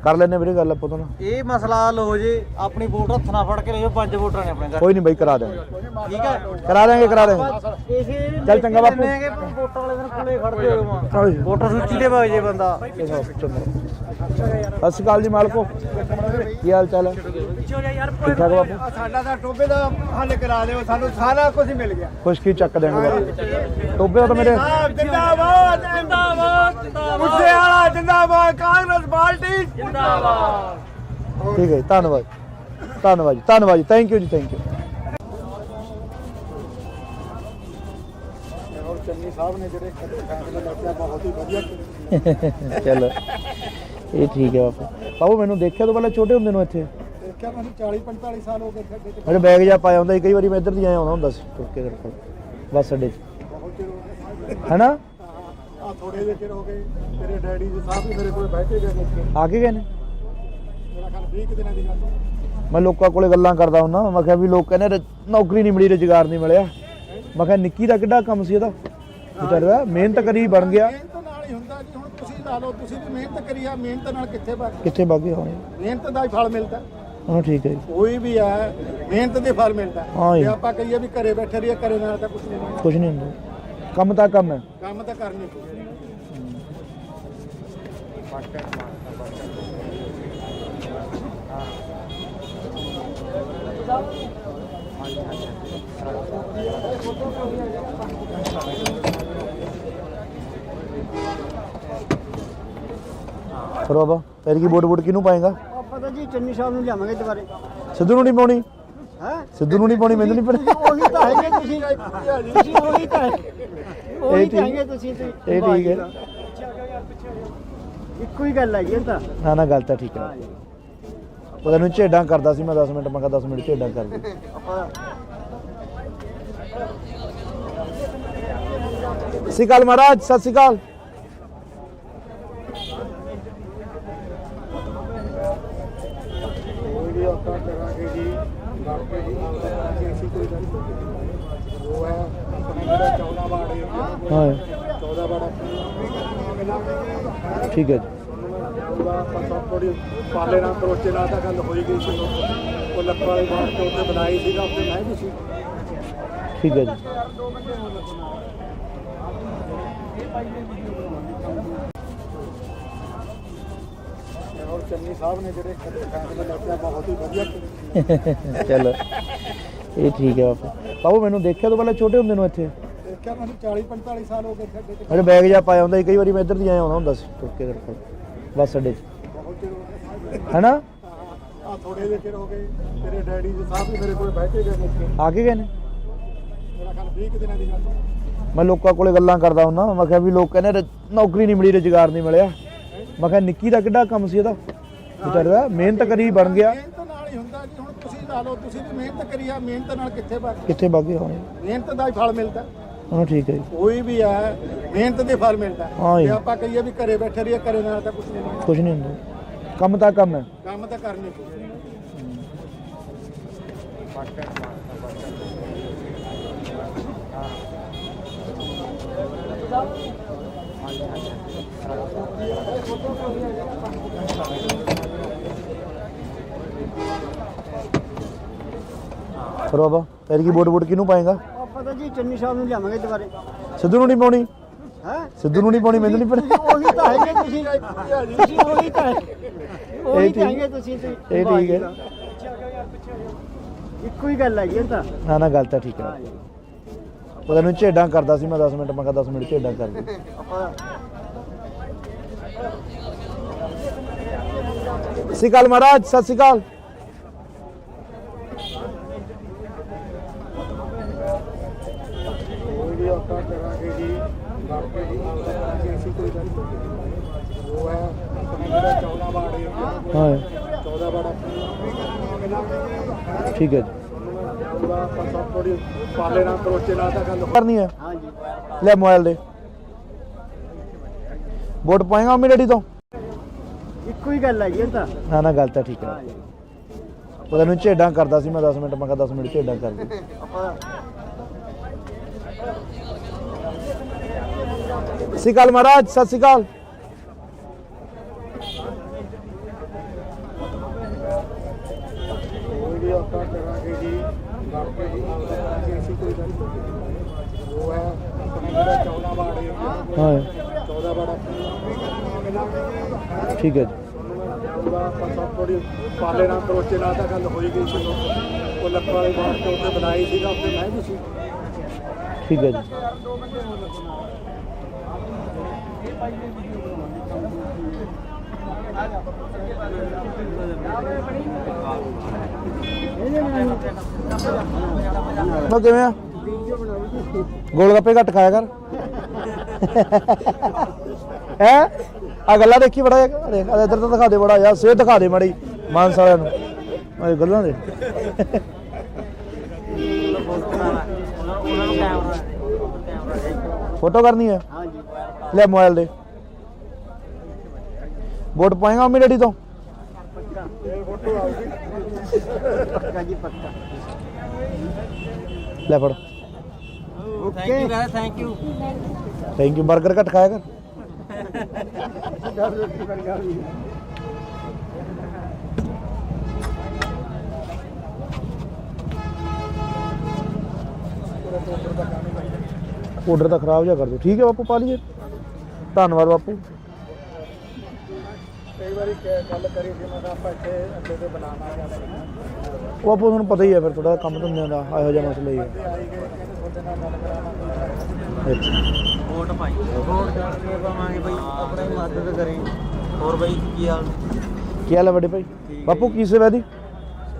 ਕਰ ਲੈਣੇ ਵੀਰੇ ਗੱਲ ਆਪਾਂ ਤੋਂ ਨਾ। ਇਹ ਮਸਲਾ ਹੱਲ ਹੋ ਜੇ। ਆਪਣੀ ਵੋਟ ਹੱਥ ਨਾਲ ਫੜ ਕੇ ਲਿਓ। 5 ਵੋਟਰਾਂ ਨੇ ਆਪਣੇ ਘਰ। ਕੋਈ ਨਹੀਂ ਬਾਈ, ਕਰਾ ਦੇਵਾਂਗੇ। ਠੀਕ ਹੈ, ਕਰਾ ਦੇਵਾਂਗੇ ਕਰਾ ਦੇਵਾਂਗੇ। ਚੱਲ ਚੰਗਾ ਬਾਪੂ। ਵੋਟਾਂ ਵਾਲੇ ਦਿਨ ਕੋਲੇ ਖੜਦੇ ਹੋ ਹਾਂਜੀ। ਵੋਟਰ ਸੂਚੀ ਦੇ ਵਗ ਜੇ ਬੰਦਾ। ਸਤਿ ਸ਼੍ਰੀ ਅਕਾਲ ਜੀ ਮਾਲਕੋ, ਕੀ ਹਾਲ ਚਾਲ ਹੈ? ਠੀਕ ਠਾਕ ਬਾਪੂ। ਸਾਡਾ ਤਾਂ ਟੋਬੇ ਦਾ ਹੱਲ ਕਰਾ ਦਿਓ, ਸਾਨੂੰ ਸਾਰਾ ਕੁਝ ਮਿਲ ਗਿਆ। ਖੁਸ਼ਕੀ ਚੱਕ ਦੇਣਗੇ ਬਾਪੂ। ਟੋਬੇ ਤਾਂ ਮੇਰੇ ਜਿੰਦਾਬਾਦ ਜਿੰਦਾਬਾਦ ਮੁੱਦੇ ਵਾਲਾ ਜਿੰਦਾਬਾਦ, ਕਾਂਗਰਸ ਪਾਰਟੀ ਜਿੰਦਾਬਾਦ। ਠੀਕ ਹੈ ਜੀ, ਧੰਨਵਾਦ ਧੰਨਵਾਦ ਜੀ, ਧੰਨਵਾਦ ਜੀ, ਥੈਂਕ ਯੂ ਜੀ, ਥੈਂਕ ਯੂ। ਔਰ ਚੰਨੀ ਸਾਹਿਬ ਨੇ ਜਿਹੜੇ ਫੈਸਲੇ ਲਿਆ ਬਹੁਤ ਹੀ ਵਧੀਆ ਕੀਤੇ। ਚਲੋ ਇਹ ਠੀਕ ਹੈ ਬਾਪੂ। ਬਾਪੂ ਮੈਨੂੰ ਦੇਖਿਆ ਤੋਂ ਪਹਿਲਾਂ ਛੋਟੇ ਹੁੰਦੇ ਨੂੰ ਇੱਥੇ ਦੇਖਿਆ ਮੈਨੂੰ 40-45 ਸਾਲ ਹੋ ਗਏ ਸਾਡੇ ਤੇ। ਮੇਰੇ ਬੈਗ ਜਾ ਪਾਇਆ ਹੁੰਦਾ ਸੀ, ਕਈ ਵਾਰੀ ਮੈਂ ਇੱਧਰ ਦੀ ਆਇਆ ਹੁੰਦਾ ਸੀ ਤੁਰ ਕੇ ਕਰਕੇ ਬੱਸ ਅੱਡੇ 'ਚ, ਬਹੁਤ ਚਿਰ ਹੋ ਗਏ ਹੈਨਾ? ਆ ਥੋੜੇ ਜਿਹੇ ਚਿਰ ਹੋ ਗਏ। ਤੇਰੇ ਡੈਡੀ ਜੀ ਸਾਹਿਬ ਵੀ ਮੇਰੇ ਕੋਲ ਬੈਠੇ ਗਏ ਨੇ। ਆ ਕੇ ਗਏ ਨੇ? ਮੇਰਾ ਖਿਆਲ 20 ਕੁ ਦਿਨਾਂ ਦੀ ਗੱਲ। ਮੈਂ ਲੋਕਾਂ ਕੋਲੇ ਗੱਲਾਂ ਕਰਦਾ ਹੁੰਦਾ, ਮੈਂ ਕਿਹਾ ਵੀ ਲੋਕ ਕਹਿੰਦੇ ਨੌਕਰੀ ਨਹੀਂ ਮਿਲੀ, ਰੁਜ਼ਗਾਰ ਨਹੀਂ ਮਿਲਿਆ। ਮੈਂ ਕਿਹਾ ਨਿੱਕੀ ਦਾ ਕਿੱਡਾ ਕੰਮ ਸੀ ਇਹਦਾ, ਵਿਚਾਰਾ ਮਿਹਨਤ ਕਰੀ ਬਣ ਗਿਆ। ਮਿਹਨਤ ਨਾਲ ਹੀ ਹੁੰਦਾ ਜੀ। ਹੁਣ ਤੁਸੀਂ ਲਾ ਲਓ, ਤੁਸੀਂ ਵੀ ਮਿਹਨਤ ਕਰੀ ਆ, ਮਿਹਨਤ ਨਾਲ ਕਿੱਥੇ ਵਗ ਕਿੱਥੇ ਬਾਗੇ ਹੋਣੇ? ਮਿਹਨਤ ਦਾ ਹੀ ਫਲ ਮਿਲਦਾ। ਹਾਂ ਠੀਕ ਹੈ ਜੀ। ਕੋਈ ਵੀ ਹੈ ਮਿਹਨਤ ਦੇ ਫਲ ਮਿਲਦਾ। ਹਾਂ ਜੀ। ਜੇ ਆਪਾਂ ਕਹੀਏ ਵੀ ਘਰੇ ਬੈਠੇ ਰਹੀਏ, ਘਰੇ ਨਾਲ ਤਾਂ ਕੁਝ ਨਹੀਂ ਹੋਣਾ। ਕੁਝ ਨਹੀਂ ਹੁੰਦਾ, ਕੰਮ ਤਾਂ ਕੰਮ ਹੈ। ਕੰਮ ਤਾਂ ਕਰਨੀ ਪਊਗਾ। ਫਿਰ ਬਾਬਾ ਫਿਰ ਕੀ ਵੋਟ ਕਿਹਨੂੰ ਪਾਏਗਾ? ਆਪਾਂ ਤਾਂ ਜੀ ਚੰਨੀ ਸਾਹਿਬ ਨੂੰ ਲਿਆਵਾਂਗੇ ਦੁਬਾਰੇ। ਸਿੱਧੂ ਨੂੰ ਨਹੀਂ ਪਾਉਣੀ? ਹੈ ਸਿੱਧੂ ਨੂੰ ਨਹੀਂ ਪਾਉਣੀ, ਮੈਨੂੰ ਨਹੀਂ ਪਤਾ। ਉਹੀ ਤਾਂ ਹੈਗੇ ਤੁਸੀਂ ਤੁਸੀਂ ਉਹੀ ਤਾਂ ਉਹੀ ਠੀਕ- ਤਾਂ ਹੈਗੇ ਤੁਸੀਂ ਤੇ ਇਹ ਠੀਕ ਹੈ। ਇੱਕੋ ਹੀ ਗੱਲ ਹੈਗੀ ਇਹ ਤਾਂ। ਨਾ ਨਾ ਗੱਲ ਤਾਂ ਠੀਕ ਹੈ। ਉਹਦਾ ਨੂੰ ਝੇਡਾਂ ਕਰਦਾ ਸੀ ਮੈਂ 10 ਮਿੰਟ, ਮੈਂ ਕਿਹਾ 10 ਮਿੰਟ ਝੇਡਾਂ ਕਰ ਦੇ। ਸਤਿ ਸ਼੍ਰੀ ਅਕਾਲ ਮਹਾਰਾਜ, ਸਤਿ ਸ਼੍ਰੀ ਅਕਾਲ। ਕੋਈ ਵੀ ਆਪਾਂ ਕਰਾਂਗੇ ਜੀ, ਬਾਕੀ ਜੀ ਅਸੀਂ ਕੋਈ ਗੱਲ ਨਹੀਂ। ਉਹ ਹੈ ਆਪਣਾ ਜਿਹੜਾ 14 ਵਾਰਡ ਏਰੀਆ, ਹਾਂ 14 ਵਾਰਡ ਠੀਕ ਹੈ ਜੀ। ਉਹਦਾ ਆਪਾਂ ਸਭ ਥੋੜੀ ਪਾਲੇ ਨਾਲ ਕਰੋਚੇ ਨਾਲ ਤਾਂ ਗੱਲ ਹੋਈ ਗਈ ਸੀ। ਉਹ ਲੱਖਾਂ ਵਾਲੇ ਬਾਹਰ ਤੋਂ ਉੱਤੇ ਬਣਾਈ ਸੀ ਤਾਂ ਉੱਤੇ ਮਹਿੰਗੀ ਸੀ। ਠੀਕ ਹੈ ਜੀ। ਔਰ ਚੰਨੀ ਸਾਹਿਬ ਨੇ ਜਿਹੜੇ ਫੈਸਲੇ ਲਿਆ ਬਹੁਤ ਹੀ ਵਧੀਆ ਕੀਤੇ। ਚਲੋ ਇਹ ਠੀਕ ਹੈ ਬਾਪੂ। ਬਾਪੂ ਮੈਨੂੰ ਦੇਖਿਆ ਤੋਂ ਪਹਿਲਾਂ ਛੋਟੇ ਹੁੰਦੇ ਨੂੰ ਇੱਥੇ ਦੇਖਿਆ ਮੈਨੂੰ 40-45 ਸਾਲ ਹੋ ਗਏ ਸਾਡੇ ਤੇ। ਮੇਰੇ ਬੈਗ ਜਾ ਪਾਇਆ ਹੁੰਦਾ ਸੀ, ਕਈ ਵਾਰੀ ਮੈਂ ਇੱਧਰ ਦੀ ਆਇਆ ਹੁੰਦਾ ਸੀ ਤੁਰ ਕੇ ਕਰਕੇ ਬੱਸ ਅੱਡੇ 'ਚ, ਬਹੁਤ ਚਿਰ ਹੋ ਗਏ। ਹੈਨਾ? ਆ ਥੋੜੇ ਜਿਹੇ ਚਿਰ ਹੋ ਗਏ। ਤੇਰੇ ਡੈਡੀ ਜੀ ਸਾਹਿਬ ਵੀ ਮੇਰੇ ਕੋਲ ਬੈਠੇ ਗਏ ਨੇ। ਆ ਕੇ ਗਏ ਨੇ? ਮੇਰਾ ਖਿਆਲ 20 ਕੁ ਦਿਨਾਂ ਦੀ ਗੱਲ। ਮੈਂ ਲੋਕਾਂ ਕੋਲੇ ਗੱਲਾਂ ਕਰਦਾ ਹੁੰਦਾ, ਮੈਂ ਕਿਹਾ ਵੀ ਲੋਕ ਕਹਿੰਦੇ ਨੌਕਰੀ ਨਹੀਂ ਮਿਲੀ, ਰੁਜ਼ਗਾਰ ਨਹੀਂ ਮਿਲਿਆ। ਮੈਂ ਕਿਹਾ ਨਿੱਕੀ ਦਾ ਕਿੱਡਾ ਕੰਮ ਸੀ ਇਹਦਾ, ਵਿਚਾਰਾ ਮਿਹਨਤ ਕਰੀ ਬਣ ਗਿਆ। ਮਿਹਨਤ ਨਾਲ ਹੀ ਹੁੰਦਾ ਜੀ। ਹੁਣ ਤੁਸੀਂ ਲਾ ਲਓ, ਤੁਸੀਂ ਵੀ ਮਿਹਨਤ ਕਰੀ ਆ, ਮਿਹਨਤ ਨਾਲ ਕਿੱਥੇ ਵਗ ਕਿੱਥੇ ਬਾਗੇ ਹੋਣੇ? ਮਿਹਨਤ ਦਾ ਹੀ ਫਲ ਮਿਲਦਾ। ਹਾਂ ਠੀਕ ਹੈ ਜੀ। ਕੋਈ ਵੀ ਹੈ ਮਿਹਨਤ ਦੇ ਫਲ ਮਿਲਦਾ। ਹਾਂ ਜੀ। ਜੇ ਆਪਾਂ ਕਹੀਏ ਵੀ ਘਰੇ ਬੈਠੇ ਰਹੀਏ, ਘਰੇ ਨਾਲ ਤਾਂ ਕੁਝ ਨਹੀਂ ਹੋਣਾ। ਕੁਝ ਨਹੀਂ ਹੁੰਦਾ, ਕੰਮ ਤਾਂ ਕੰਮ ਹੈ। ਕੰਮ ਤਾਂ ਕਰਨੀ ਪਊਗਾ। ਫਿਰ ਬਾਬਾ ਤੇਰੀ ਕੀ ਵੋਟ ਕਿਹਨੂੰ ਪਾਏਗਾ? ਆਪਾਂ ਤਾਂ ਜੀ ਚੰਨੀ ਸਾਹਿਬ ਨੂੰ ਲਿਆਵਾਂਗੇ ਦੁਬਾਰੇ। ਸਿੱਧੂ ਨੂੰ ਨਹੀਂ ਪਾਉਣੀ? ਹੈ ਸਿੱਧੂ ਨੂੰ ਨਹੀਂ ਪਾਉਣੀ, ਮੈਨੂੰ ਨਹੀਂ ਪਤਾ। ਉਹੀ ਤਾਂ ਹੈਗੇ ਤੁਸੀਂ ਉਹੀ ਤਾਂ ਉਹੀ ਤਾਂ ਹੈਗੇ ਤੁਸੀਂ ਤੇ ਇਹ ਠੀਕ ਹੈ। ਇੱਕੋ ਹੀ ਗੱਲ ਹੈਗੀ ਇਹ ਤਾਂ। ਨਾ ਨਾ ਗੱਲ ਤਾਂ ਠੀਕ ਹੈ। ਉਹ ਤੈਨੂੰ ਝੇਡਾਂ ਕਰਦਾ ਸੀ ਮੈਂ 10 ਮਿੰਟ, ਮੈਂ ਕਿਹਾ 10 ਮਿੰਟ ਝੇਡਾਂ ਕਰ ਦੇ। ਆਪਾਂ ਸਤਿ ਸ਼੍ਰੀ ਅਕਾਲ ਮਹਾਰਾਜ, ਸਤਿ ਸ਼੍ਰੀ ਅਕਾਲ। ਕੋਈ ਵੀ ਆਪਾਂ ਕਰਾਂਗੇ ਜੀ, ਬਾਕੀ ਜੀ ਕਰਾਂਗੇ ਅਸੀਂ, ਕੋਈ ਗੱਲ ਨਹੀਂ। ਉਹ ਹੈ ਆਪਣੇ ਜਿਹੜਾ 14 ਵਾਰਡ ਏਰੀਆ, ਹਾਂ 14 ਵਾਰਡ ਠੀਕ ਹੈ ਜੀ। ਪੂਰਾ ਆਪਾਂ ਸਭ ਥੋੜੀ ਪਾਲੇ ਨਾਲ ਕਰੋਚੇ ਨਾਲ ਤਾਂ ਗੱਲ ਕਰਨੀ ਹੈ, ਹਾਂਜੀ ਲੈ ਮੋਬਾਈਲ ਦੇ। ਵੋਟ ਪਾਏਗਾ ਮੰਮੀ ਡੈਡੀ ਤੋਂ? ਇੱਕੋ ਹੀ ਗੱਲ ਹੈਗੀ ਇਹ ਤਾਂ। ਨਾ ਨਾ ਗੱਲ ਤਾਂ ਠੀਕ ਹੈ। ਉਹ ਤੈਨੂੰ ਝੇਡਾਂ ਕਰਦਾ ਸੀ ਮੈਂ 10 ਮਿੰਟ, ਮੈਂ ਕਿਹਾ 10 ਮਿੰਟ ਝੇਡਾਂ ਕਰ ਦੇ। ਆਪਾਂ ਸਤਿ ਸ਼੍ਰੀ ਅਕਾਲ ਮਹਾਰਾਜ, ਸਤਿ ਸ਼੍ਰੀ ਅਕਾਲ। ਕੋਈ ਵੀ ਆਪਾਂ ਕਰਾਂਗੇ ਜੀ, ਬਾਕੀ ਜੀ ਕਰਾਂਗੇ ਅਸੀਂ, ਕੋਈ ਗੱਲ ਨਹੀਂ। ਉਹ ਹੈ ਆਪਣੇ ਜਿਹੜਾ 14 ਵਾਰਡ ਏਰੀਆ, ਹਾਂ 14 ਵਾਰਡ ਠੀਕ ਹੈ ਜੀ। ਪੂਰਾ ਆਪਾਂ ਸਭ ਥੋੜੀ ਪਾਲੇ ਨਾਲ ਕਰੋਚੇ ਨਾਲ ਤਾਂ ਗੱਲ ਹੋਈ ਗਈ ਸੀ। ਉਹ ਲੱਕੜ ਵਾਲੀ ਬਾਤ ਤੇ ਉੱਤੇ ਬਣਾਈ ਸੀਗਾ, ਉੱਤੇ ਮੈਂ ਵੀ ਸੀ। ਠੀਕ ਹੈ ਜੀ। ਉਹ ਕਿਵੇਂ ਆ? ਗੋਲ ਗੱਪੇ ਘੱਟ ਖਾਇਆ ਕਰ। ਹੈ ਆ ਗੱਲਾਂ ਦੇਖੀ ਬੜਾ ਦੇਖ ਇੱਧਰ ਤਾਂ ਦਿਖਾ ਦੇ ਬੜਾ ਯਾਰ, ਸਿਹਤ ਦਿਖਾ ਦੇ ਮਾੜੀ ਮਾਨਸ ਵਾਲਿਆਂ ਨੂੰ ਇਹ ਗੱਲਾਂ ਦੇ। ਉਹਨਾਂ ਨੂੰ ਕੈਮਰਾ ਫੋਟੋ ਕਰਨੀ ਹੈ, ਹਾਂਜੀ ਲੈ ਮੋਬਾਈਲ ਦੇ। ਵੋਟ ਪਾਏਗਾ ਮੰਮੀ ਡੈਡੀ ਤੋਂ? ਪੱਕਾ ਜੀ ਪੱਕਾ। ਲੈ ਫੜ। Thank you guys, thank you. Thank you. Burger ਘੱਟ ਖਾਇਆ ਕਰ। ਆਰਡਰ ਤਾਂ ਖਰਾਬ ਜਿਹਾ ਕਰ ਦਿਓ। ਠੀਕ ਹੈ ਬਾਪੂ, ਪਾ ਲਈਏ। ਧੰਨਵਾਦ ਬਾਪੂ। ਕਈ ਵਾਰੀ ਗੱਲ ਕਰੀ ਸੀ ਮੈਂ ਕਿਹਾ ਆਪਾਂ ਇੱਥੇ ਅੱਗੇ ਤੇ ਬਣਾਵਾਂਗੇ। ਉਹ ਬਾਪੂ ਤੁਹਾਨੂੰ ਪਤਾ ਹੀ ਹੈ ਫਿਰ ਥੋੜਾ ਕੰਮ ਧੰਦਿਆਂ ਦਾ ਇਹੋ ਜਿਹਾ ਮਸਲਾ ਹੀ ਹੈ। ਆਈ ਗਏ ਕਹਿੰਦੇ ਤੁਹਾਡੇ ਨਾਲ ਗੱਲ ਕਰਾਵਾਂਗੇ। ਅੱਛਾ ਵੋਟ ਪਾਈ, ਵੋਟ ਕਰਕੇ ਪਾਵਾਂਗੇ ਬਈ, ਆਪਣੀ ਮਦਦ ਕਰੇ। ਹੋਰ ਬਈ ਕੀ ਹਾਲ? ਕੀ ਹਾਲ ਹੈ ਵੱਡੇ ਭਾਈ? ਬਾਪੂ ਕੀ ਸੇਵਾ ਦੀ? ਇਹ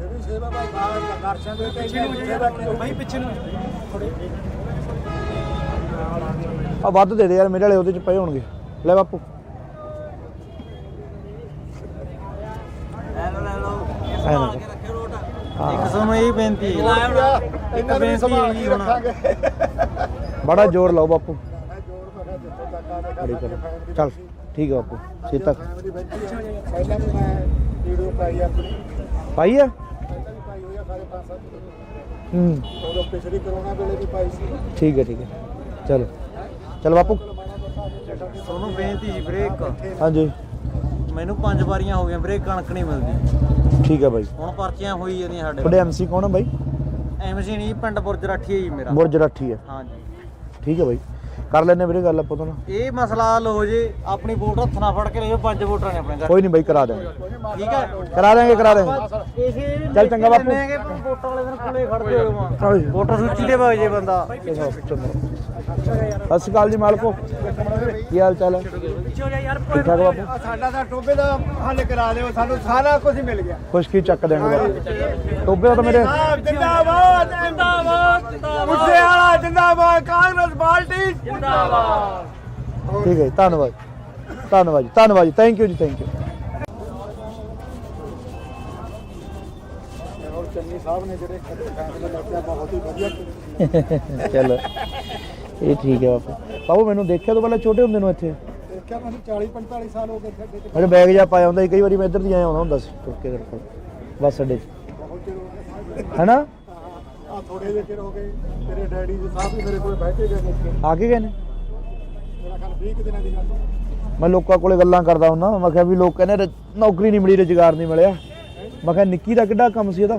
ਵੀ ਸੇਵਾ ਭਾਈ ਦਰਸ਼ਨ ਦੇ ਕੇ ਸੇਵਾ ਕੀ ਭਾਈ ਪਿੱਛੇ ਨੂੰ ਆ ਵੱਧ ਦੇ ਦੇ ਯਾਰ, ਮੇਰੇ ਵਾਲੇ ਉਹਦੇ ਚ ਪਏ ਹੋਣਗੇ। ਲੈ ਬਾਪੂ। ਲੈ ਲਓ ਐਂ ਨਾ ਕੇ ਰੱਖਿਓ ਵੋਟ। ਹਾਂ। ਇੱਕ ਸਾਨੂੰ ਇਹ ਬੇਨਤੀ ਹੈ, ਇਹਨਾਂ ਨੂੰ ਸੰਭਾਲ ਕੇ ਰੱਖਾਂਗੇ। ਬੜਾ ਜ਼ੋਰ ਲਾਓ ਬਾਪੂ। ਮੈਂ ਜੋਰ ਮੈਂ ਕਿਹਾ ਜਿੱਥੋਂ ਤੱਕ ਆ ਬੜੀ ਕਰੋ। ਚੱਲ ਠੀਕ ਹੈ ਬਾਪੂ। ਸੀਤਾ ਪਹਿਲਾਂ ਵੀ ਮੈਂ ਵੀਡੀਓ ਪਾਈ ਆਪਣੀ, ਪਾਈ ਆ? ਪਹਿਲਾਂ ਵੀ ਪਾਈ ਹੋਈ ਆ ਸਾਰੇ 5-7 ਹੂੰ ਉਦੋਂ ਪਿਛਲੀ ਕਰੋਨਾ ਵੇਲੇ ਵੀ ਪਾਈ ਸੀ। ਠੀਕ ਹੈ ਠੀਕ ਹੈ। ਚਲੋ ਚਲ ਬਾਪੂ। ਤੁਹਾਨੂੰ ਬੇਨਤੀ ਵੀਰੇ, ਇੱਕ ਹਾਂਜੀ ਮੈਨੂੰ 5 ਵਾਰੀਆਂ ਹੋ ਗਈਆਂ ਵੀਰੇ, ਕਣਕ ਨਹੀਂ ਮਿਲਦੀ। ਠੀਕ ਹੈ ਬਾਈ। ਹੁਣ ਪਰਚੀਆਂ ਹੋਈ ਜਾਂਦੀਆਂ ਸਾਡੇ। ਤੁਹਾਡੇ ਐਮਸੀ ਕੌਣ ਹੈ ਬਾਈ? ਐਮਸੀ ਨਹੀਂ, ਪਿੰਡ ਬੁਰਜ ਰਾਠੀ ਹੈ ਜੀ ਮੇਰਾ। ਬੁਰਜ ਰਾਠੀ ਹੈ। ਹਾਂਜੀ ਠੀਕ ਹੈ ਬਾਈ, ਕਰ ਲੈਣੇ ਵੀਰੇ ਗੱਲ ਆਪਾਂ ਤੋਂ। ਇਹ ਮਸਲਾ ਹੱਲ ਹੋ ਜੇ, ਆਪਣੀ ਵੋਟ ਹੱਥ ਨਾਲ ਫੜ ਕੇ ਲੈ ਜਾਓ। 5 ਵੋਟਰਾਂ ਨੇ ਆਪਣੇ ਘਰ। ਕੋਈ ਨਹੀਂ ਬਾਈ, ਕਰਾ ਦੇਵਾਂਗੇ। ਠੀਕ ਹੈ, ਕਰਾ ਦੇਵਾਂਗੇ ਕਰਾ ਦੇਵਾਂਗੇ। ਇਸੇ ਚੱਲ ਚੰਗਾ ਬਾਪੂ। ਵੋਟਾਂ ਵਾਲੇ ਦਿਨ ਕੋਲੇ ਖੜਦੇ ਹੋ ਹਾਂਜੀ। ਵੋਟਰ ਸੂਚੀ ਦੇ ਵਗ ਜੇ ਬੰਦਾ। ਸਤਿ ਸ਼੍ਰੀ ਅਕਾਲ ਜੀ ਮਾਲਕੋ, ਕੀ ਹਾਲ ਚਾਲ ਹੈ? ਠੀਕ ਠਾਕ ਬਾਪੂ? ਸਾਡਾ ਤਾਂ ਟੋਬੇ ਦਾ ਹੱਲ ਕਰਾ ਦਿਓ, ਸਾਨੂੰ ਸਾਰਾ ਕੁਝ ਮਿਲ ਗਿਆ। ਖੁਸ਼ਕੀ ਚੱਕ ਦੇਣਗੇ ਬਾਪੂ। ਟੋਬੇ ਦਾ ਤਾਂ ਮੇਰੇ ਜਿੰਦਾਬਾਦ ਜਿੰਦਾਬਾਦ ਮੁੱਸੇ ਵਾਲਾ ਜਿੰਦਾਬਾਦ, ਕਾਂਗਰਸ ਪਾਰਟੀ ਜਿੰਦਾਬਾਦ। ਠੀਕ ਹੈ ਜੀ, ਧੰਨਵਾਦ ਧੰਨਵਾਦ ਜੀ, ਧੰਨਵਾਦ ਜੀ, ਥੈਂਕ ਯੂ ਜੀ, ਥੈਂਕ ਯੂ। ਔਰ ਚੰਨੀ ਸਾਹਿਬ ਨੇ ਜਿਹੜੇ ਫੈਸਲੇ ਲਿਆ ਬਹੁਤ ਹੀ ਵਧੀਆ ਕੀਤੇ। ਚਲੋ ਇਹ ਠੀਕ ਹੈ ਬਾਪੂ। ਬਾਪੂ ਮੈਨੂੰ ਦੇਖਿਆ ਤੋਂ ਪਹਿਲਾਂ ਛੋਟੇ ਹੁੰਦੇ ਨੂੰ ਇੱਥੇ ਦੇਖਿਆ ਮੈਨੂੰ 40-45 ਸਾਲ ਹੋ ਗਏ ਖੱਡੇ ਤੇ, ਮੇਰੇ ਬੈਗ ਜਾ ਪਾਇਆ ਹੁੰਦਾ ਸੀ। ਕਈ ਵਾਰੀ ਮੈਂ ਇੱਧਰ ਦੀ ਆਇਆ ਹੁੰਦਾ ਹੁੰਦਾ ਸੀ ਤੁਰ ਕੇ ਤੇਰੇ ਕੋਲ ਬੱਸ ਅੱਡੇ 'ਚ, ਬਹੁਤ ਚਿਰ ਹੋ ਗਿਆ। ਹੈਨਾ? ਆ ਥੋੜੇ ਜਿਹੇ ਚਿਰ ਹੋ ਗਏ ਤੇਰੇ ਡੈਡੀ ਜੀ ਸਾਹਿਬ ਵੀ ਮੇਰੇ ਕੋਲ ਬਹਿ ਕੇ ਗਏ ਨੇ ਆ ਕੇ ਗਏ ਨੇ? ਮੇਰਾ ਖਿਆਲ 20 ਕੁ ਦਿਨਾਂ ਦੀ ਗੱਲ ਮੈਂ ਲੋਕਾਂ ਕੋਲੇ ਗੱਲਾਂ ਕਰਦਾ ਹੁੰਦਾ, ਮੈਂ ਕਿਹਾ ਵੀ ਲੋਕ ਕਹਿੰਦੇ ਨੌਕਰੀ ਨਹੀਂ ਮਿਲੀ, ਰੁਜ਼ਗਾਰ ਨਹੀਂ ਮਿਲਿਆ। ਮੈਂ ਕਿਹਾ ਨਿੱਕੀ ਦਾ ਕਿੱਡਾ ਕੰਮ ਸੀ ਇਹਦਾ,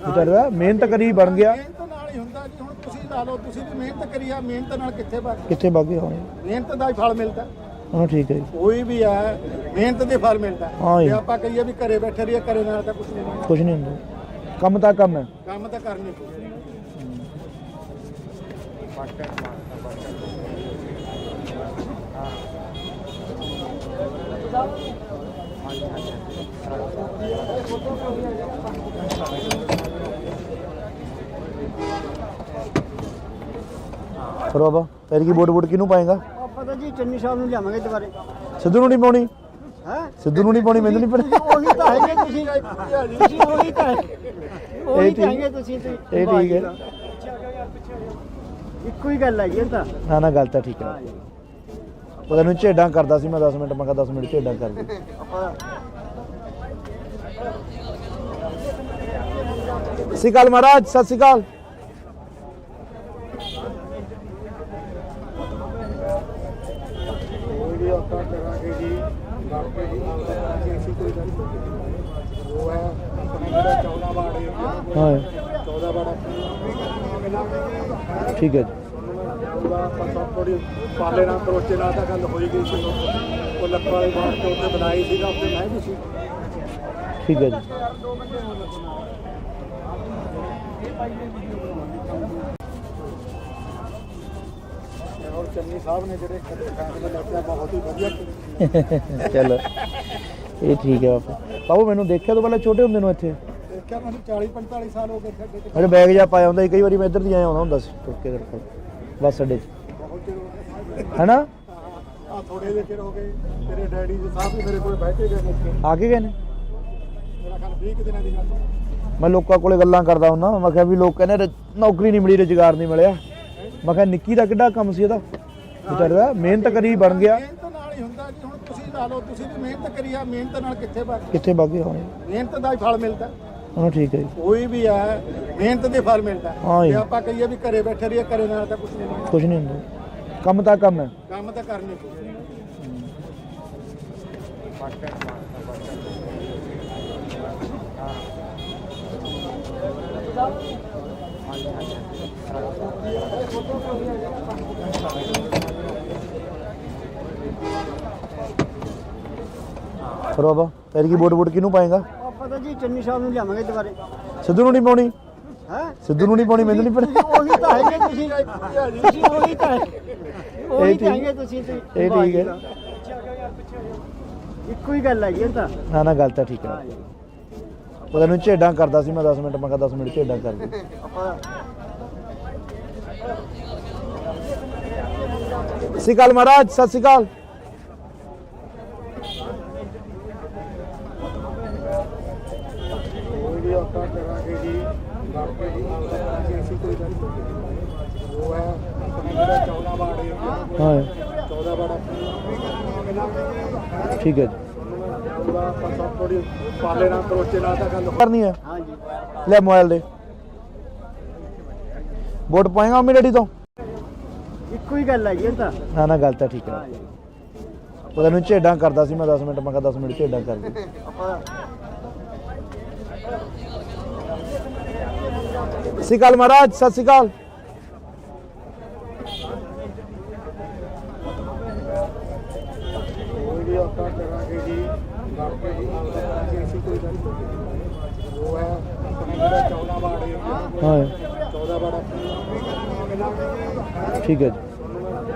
ਵਿਚਾਰਾ ਮਿਹਨਤ ਕਰੀ ਬਣ ਗਿਆ। ਮਿਹਨਤ ਨਾਲ ਹੀ ਹੁੰਦਾ ਜੀ। ਹੁਣ ਤੁਸੀਂ ਲਾ ਲਓ, ਤੁਸੀਂ ਵੀ ਮਿਹਨਤ ਕਰੀ ਆ, ਮਿਹਨਤ ਨਾਲ ਕਿੱਥੇ ਵਗ ਕਿੱਥੇ ਵਗ ਗਏ? ਮਿਹਨਤ ਦਾ ਹੀ ਫਲ ਮਿਲਦਾ। ਹਾਂ ਠੀਕ ਹੈ ਜੀ। ਕੋਈ ਵੀ ਹੈ ਮਿਹਨਤ ਦੇ ਫਲ ਮਿਲਦਾ। ਹਾਂ ਜੀ। ਜੇ ਆਪਾਂ ਕਹੀਏ ਵੀ ਘਰੇ ਬੈਠੇ ਰਹੀਏ, ਘਰੇ ਨਾਲ ਤਾਂ ਕੁਝ ਨਹੀਂ ਹੁੰਦਾ। ਕੁਝ ਨਹੀਂ ਹੁੰਦਾ, ਕੰਮ ਤਾਂ ਕੰਮ ਹੈ। ਕੰਮ ਤਾਂ ਕਰਨੀ ਪਊ। ਫਿਰ ਬਾਬਾ ਫਿਰ ਕੀ ਵੋਟ ਕਿਹਨੂੰ ਪਾਏਗਾ? ਆਪਾਂ ਤਾਂ ਜੀ ਚੰਨੀ ਸਾਹਿਬ ਨੂੰ ਲਿਆਵਾਂਗੇ ਦੁਬਾਰੇ। ਸਿੱਧੂ ਨੂੰ ਨਹੀਂ ਪਾਉਣੀ? ਹੈ ਸਿੱਧੂ ਨੂੰ ਨਹੀਂ ਪਾਉਣੀ, ਮੈਨੂੰ ਨਹੀਂ ਪਤਾ। ਉਹੀ ਤਾਂ ਹੈਗੇ ਤੁਸੀਂ ਉਹੀ ਤਾਂ ਉਹੀ ਤਾਂ ਹੈਗੇ ਤੁਸੀਂ ਤੇ ਇਹ ਠੀਕ ਹੈ। ਇੱਕੋ ਹੀ ਗੱਲ ਹੈ ਜੀ ਇਹ ਤਾਂ। ਨਾ ਨਾ ਗੱਲ ਤਾਂ ਠੀਕ ਹੈ। ਉਹਦਾ ਨੂੰ ਝੇਡਾਂ ਕਰਦਾ ਸੀ ਮੈਂ 10 ਮਿੰਟ, ਮੈਂ ਕਿਹਾ 10 ਮਿੰਟ ਝੇਡਾਂ ਕਰ ਦੇ। ਆਪਾਂ ਸਤਿ ਸ਼੍ਰੀ ਅਕਾਲ ਮਹਾਰਾਜ, ਸਤਿ ਸ਼੍ਰੀ ਅਕਾਲ। ਕੋਈ ਆਪਾਂ ਕਰਾਂਗੇ ਜੀ, ਬਾਕੀ ਜੀ ਕਰਾਂਗੇ ਅਸੀਂ ਕੋਈ ਗੱਲ ਨਹੀਂ। ਉਹ ਹੈ ਆਪਣਾ ਜਿਹੜਾ 14 ਵਾਰਡ ਏਰੀਆ, ਹਾਂ 14 ਵਾਰਡ ਠੀਕ ਹੈ ਜੀ। ਉਹਦਾ ਆਪਾਂ ਸਭ ਥੋੜੀ ਪਾਲੇ ਨਾਲ ਕਰੋਚੇ ਨਾਲ ਤਾਂ ਗੱਲ ਹੋਈ ਗਈ ਸੀ। ਉਹ ਲੱਕੜ ਵਾਲੇ ਬਾਹਰ ਤੋਂ ਉੱਤੇ ਬਣਾਈ ਸੀਗਾ, ਉੱਤੇ ਮੈਂ ਵੀ ਸੀ। ਠੀਕ ਹੈ ਜੀ। ਔਰ ਚੰਨੀ ਸਾਹਿਬ ਨੇ ਜਿਹੜੇ ਫੈਸਲੇ ਲੱਗੇ ਬਹੁਤ ਹੀ ਵਧੀਆ ਕੀਤੇ। ਚਲੋ ਇਹ ਠੀਕ ਹੈ ਬਾਪੂ। ਬਾਬੂ ਮੈਨੂੰ ਦੇਖਿਆ ਤੋਂ ਪਹਿਲਾਂ ਛੋਟੇ ਹੁੰਦੇ ਨੂੰ ਇੱਥੇ ਦੇਖਿਆ ਮੈਨੂੰ 40-45 ਸਾਲ ਹੋ ਗਏ ਖੇਡੇ ਤੇ। ਮੇਰੇ ਬੈਗ ਜਾ ਪਾਇਆ ਹੁੰਦਾ ਸੀ, ਕਈ ਵਾਰੀ ਮੈਂ ਇੱਧਰ ਦੀ ਆਇਆ ਆਉਂਦਾ ਹੁੰਦਾ ਸੀ ਤੁਰ ਕੇ ਕਰਕੇ ਬੱਸ ਅੱਡੇ 'ਚ, ਬਹੁਤ ਚਿਰ ਹੋ ਗਿਆ। ਹੈਨਾ? ਆ ਥੋੜੇ ਜਿਹੇ ਚਿਰ ਹੋ ਗਏ ਤੇਰੇ ਡੈਡੀ ਜੀ ਸਾਹਿਬ ਵੀ ਮੇਰੇ ਕੋਲ ਬਹਿ ਕੇ ਗਏ ਨੇ। ਆ ਕੇ ਗਏ ਨੇ? ਮੇਰਾ ਖਿਆਲ 20 ਕੁ ਦਿਨਾਂ ਦੀ ਗੱਲ ਮੈਂ ਲੋਕਾਂ ਕੋਲੇ ਗੱਲਾਂ ਕਰਦਾ ਹੁੰਦਾ, ਮੈਂ ਕਿਹਾ ਵੀ ਲੋਕ ਕਹਿੰਦੇ ਨੌਕਰੀ ਨਹੀਂ ਮਿਲੀ, ਰੁਜ਼ਗਾਰ ਨਹੀਂ ਮਿਲਿਆ। ਮੈਂ ਕਿਹਾ ਨਿੱਕੀ ਦਾ ਕਿੱਡਾ ਕੰਮ ਸੀ ਇਹਦਾ, ਵਿਚਾਰਾ ਮਿਹਨਤ ਕਰੀ ਬਣ ਗਿਆ। ਮਿਹਨਤ ਨਾਲ ਹੀ ਹੁੰਦਾ ਜੀ। ਹੁਣ ਤੁਸੀਂ ਲਾ ਲਓ, ਤੁਸੀਂ ਵੀ ਮਿਹਨਤ ਕਰੀ ਆ, ਮਿਹਨਤ ਨਾਲ ਕਿੱਥੇ ਵਗ ਕਿੱਥੇ ਵਗ ਗਏ? ਮਿਹਨਤ ਦਾ ਹੀ ਫਲ ਮਿਲਦਾ। ਹਾਂ ਠੀਕ ਹੈ ਜੀ। ਕੋਈ ਵੀ ਹੈ ਮਿਹਨਤ ਦੇ ਫਲ ਮਿਲਦਾ। ਹਾਂ ਜੀ। ਜੇ ਆਪਾਂ ਕਹੀਏ ਵੀ ਘਰੇ ਬੈਠੇ ਰਹੀਏ, ਘਰੇ ਨਾਲ ਤਾਂ ਕੁਝ ਨਹੀਂ ਹੁੰਦਾ। ਕੁਝ ਨਹੀਂ ਹੁੰਦਾ, ਕੰਮ ਤਾਂ ਕੰਮ ਹੈ। ਕੰਮ ਤਾਂ ਕਰਨੀ ਪਊ। ਫਿਰ ਬਾਬਾ ਫਿਰ ਕੀ ਵੋਟ ਕਿਹਨੂੰ ਪਾਏਗਾ? ਆਪਾਂ ਤਾਂ ਜੀ ਚੰਨੀ ਸਾਹਿਬ ਨੂੰ ਲਿਆਵਾਂਗੇ ਦੁਬਾਰੇ। ਸਿੱਧੂ ਨੂੰ ਨਹੀਂ ਪਾਉਣੀ? ਹੈ ਸਿੱਧੂ ਨੂੰ ਨਹੀਂ ਪਾਉਣੀ, ਮੈਨੂੰ ਨਹੀਂ ਪਤਾ। ਉਹੀ ਤਾਂ ਹੈਗੇ ਤੁਸੀਂ ਉਹੀ ਤਾਂ ਉਹੀ ਤਾਂ ਹੈਗੇ ਤੁਸੀਂ ਤੇ ਇਹ ਠੀਕ ਹੈ। ਇੱਕੋ ਹੀ ਗੱਲ ਹੈ ਜੀ ਇਹ ਤਾਂ। ਨਾ ਨਾ ਗੱਲ ਤਾਂ ਠੀਕ ਹੈ। ਉਹਦਾ ਨੂੰ ਝੇਡਾਂ ਕਰਦਾ ਸੀ ਮੈਂ 10 ਮਿੰਟ, ਮੈਂ ਕਿਹਾ 10 ਮਿੰਟ ਝੇਡਾਂ ਕਰ ਦੇ। ਆਪਾਂ ਸਤਿ ਸ਼੍ਰੀ ਅਕਾਲ ਮਹਾਰਾਜ, ਸਤਿ ਸ਼੍ਰੀ ਅਕਾਲ। ਕੋਈ ਵੀ ਆਪਾਂ ਕਰਾਂਗੇ ਜੀ, ਬਾਕੀ ਜੀ ਕਰਾਂਗੇ ਅਸੀਂ ਕੋਈ ਗੱਲ ਨਹੀਂ। ਉਹ ਹੈ ਆਪਣਾ ਜਿਹੜਾ 14 ਵਾਰਡ ਏਰੀਆ, ਹਾਂ 14 ਵਾਰਡ ਠੀਕ ਹੈ ਜੀ। ਉਹਦਾ ਆਪਾਂ ਸਭ ਥੋੜੀ ਪਾਲੇ ਨਾਲ ਕਰੋਚੇ ਨਾਲ ਤਾਂ ਗੱਲ ਹੋਈ। ਕਰਨੀ ਹੈ? ਹਾਂ ਜੀ। ਲੈ ਮੋਬਾਈਲ ਦੇ। ਵੋਟ ਪਾਏਗਾ ਮੰਮੀ ਡੈਡੀ ਤੋਂ? ਇੱਕੋ ਹੀ ਗੱਲ ਹੈ ਜੀ ਇਹ ਤਾਂ। ਨਾ ਨਾ ਗੱਲ ਤਾਂ ਠੀਕ ਹੈ। ਉਹਦਾ ਨੂੰ ਝੇਡਾਂ ਕਰਦਾ ਸੀ ਮੈਂ 10 ਮਿੰਟ, ਮੈਂ ਕਿਹਾ 10 ਮਿੰਟ ਝੇਡਾਂ ਕਰ ਦੇ। ਆਪਾਂ ਸਤਿ ਸ਼੍ਰੀ ਅਕਾਲ ਮਹਾਰਾਜ, ਸਤਿ ਸ਼੍ਰੀ ਅਕਾਲ। ਕੋਈ ਵੀ ਆਪਾਂ ਕਰਾਂਗੇ ਜੀ, ਬਾਕੀ ਜੀ ਕਰਾਂਗੇ ਅਸੀਂ ਕੋਈ ਗੱਲ ਨਹੀਂ। ਉਹ ਹੈ ਆਪਣਾ ਜਿਹੜਾ 14 ਵਾਰਡ ਏਰੀਆ, ਹਾਂ 14 ਵਾਰਡ ਠੀਕ ਹੈ ਜੀ।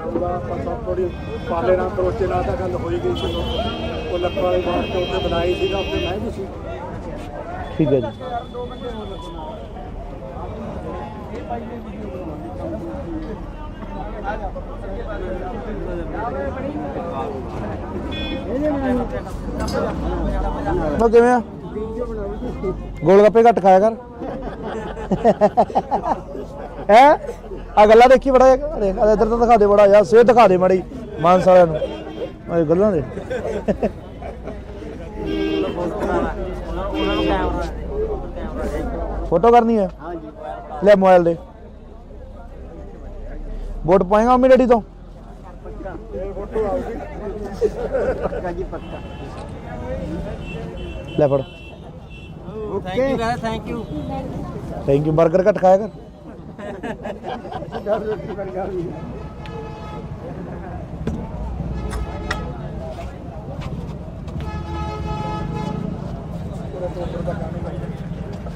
ਉਹਦਾ ਆਪਾਂ ਸਭ ਥੋੜੀ ਪਾਲੇ ਨਾਲ ਕਰੋਚੇ ਨਾਲ ਤਾਂ ਗੱਲ ਹੋਈ ਗਈ ਸੀ। ਉਹ ਲੱਕੜ ਵਾਲੇ ਬਾਹਰ ਤੋਂ ਉੱਤੇ ਬਣਾਈ ਸੀਗਾ, ਉੱਤੇ ਮੈਂ ਵੀ ਸੀ। ਠੀਕ ਹੈ ਜੀ। ਉਹ ਕਿਵੇਂ ਆ? ਗੋਲ ਗੱਪੇ ਘੱਟ ਖਾਇਆ ਕਰ। ਹੈ ਆ ਗੱਲਾਂ ਦੇਖੀ ਬੜਾ ਦੇਖ ਇੱਧਰ ਤਾਂ ਦਿਖਾ ਦੇ ਬੜਾ ਯਾਰ, ਸਿਹਤ ਦਿਖਾ ਦੇ ਮਾੜੀ ਮਾਨਸ ਵਾਲਿਆਂ ਨੂੰ ਇਹ ਗੱਲਾਂ ਦੇ। ਉਹਨਾਂ ਨੂੰ ਕੈਮਰਾ ਫੋਟੋ ਕਰਨੀ ਹੈ? ਹਾਂ ਜੀ। ਲੈ ਮੋਬਾਈਲ ਦੇ ਵੋਟ ਪਾਏਗਾ ਮੰਮੀ ਡੈਡੀ ਤੋਂ ਪੱਕਾ ਜੀ ਪੱਕਾ ਲੈ ਫੜ ਥੈਂਕ ਯੂ ਥੈਂਕ ਯੂ 버ਗਰ ਘੱਟ ਖਾਇਆ ਕਰ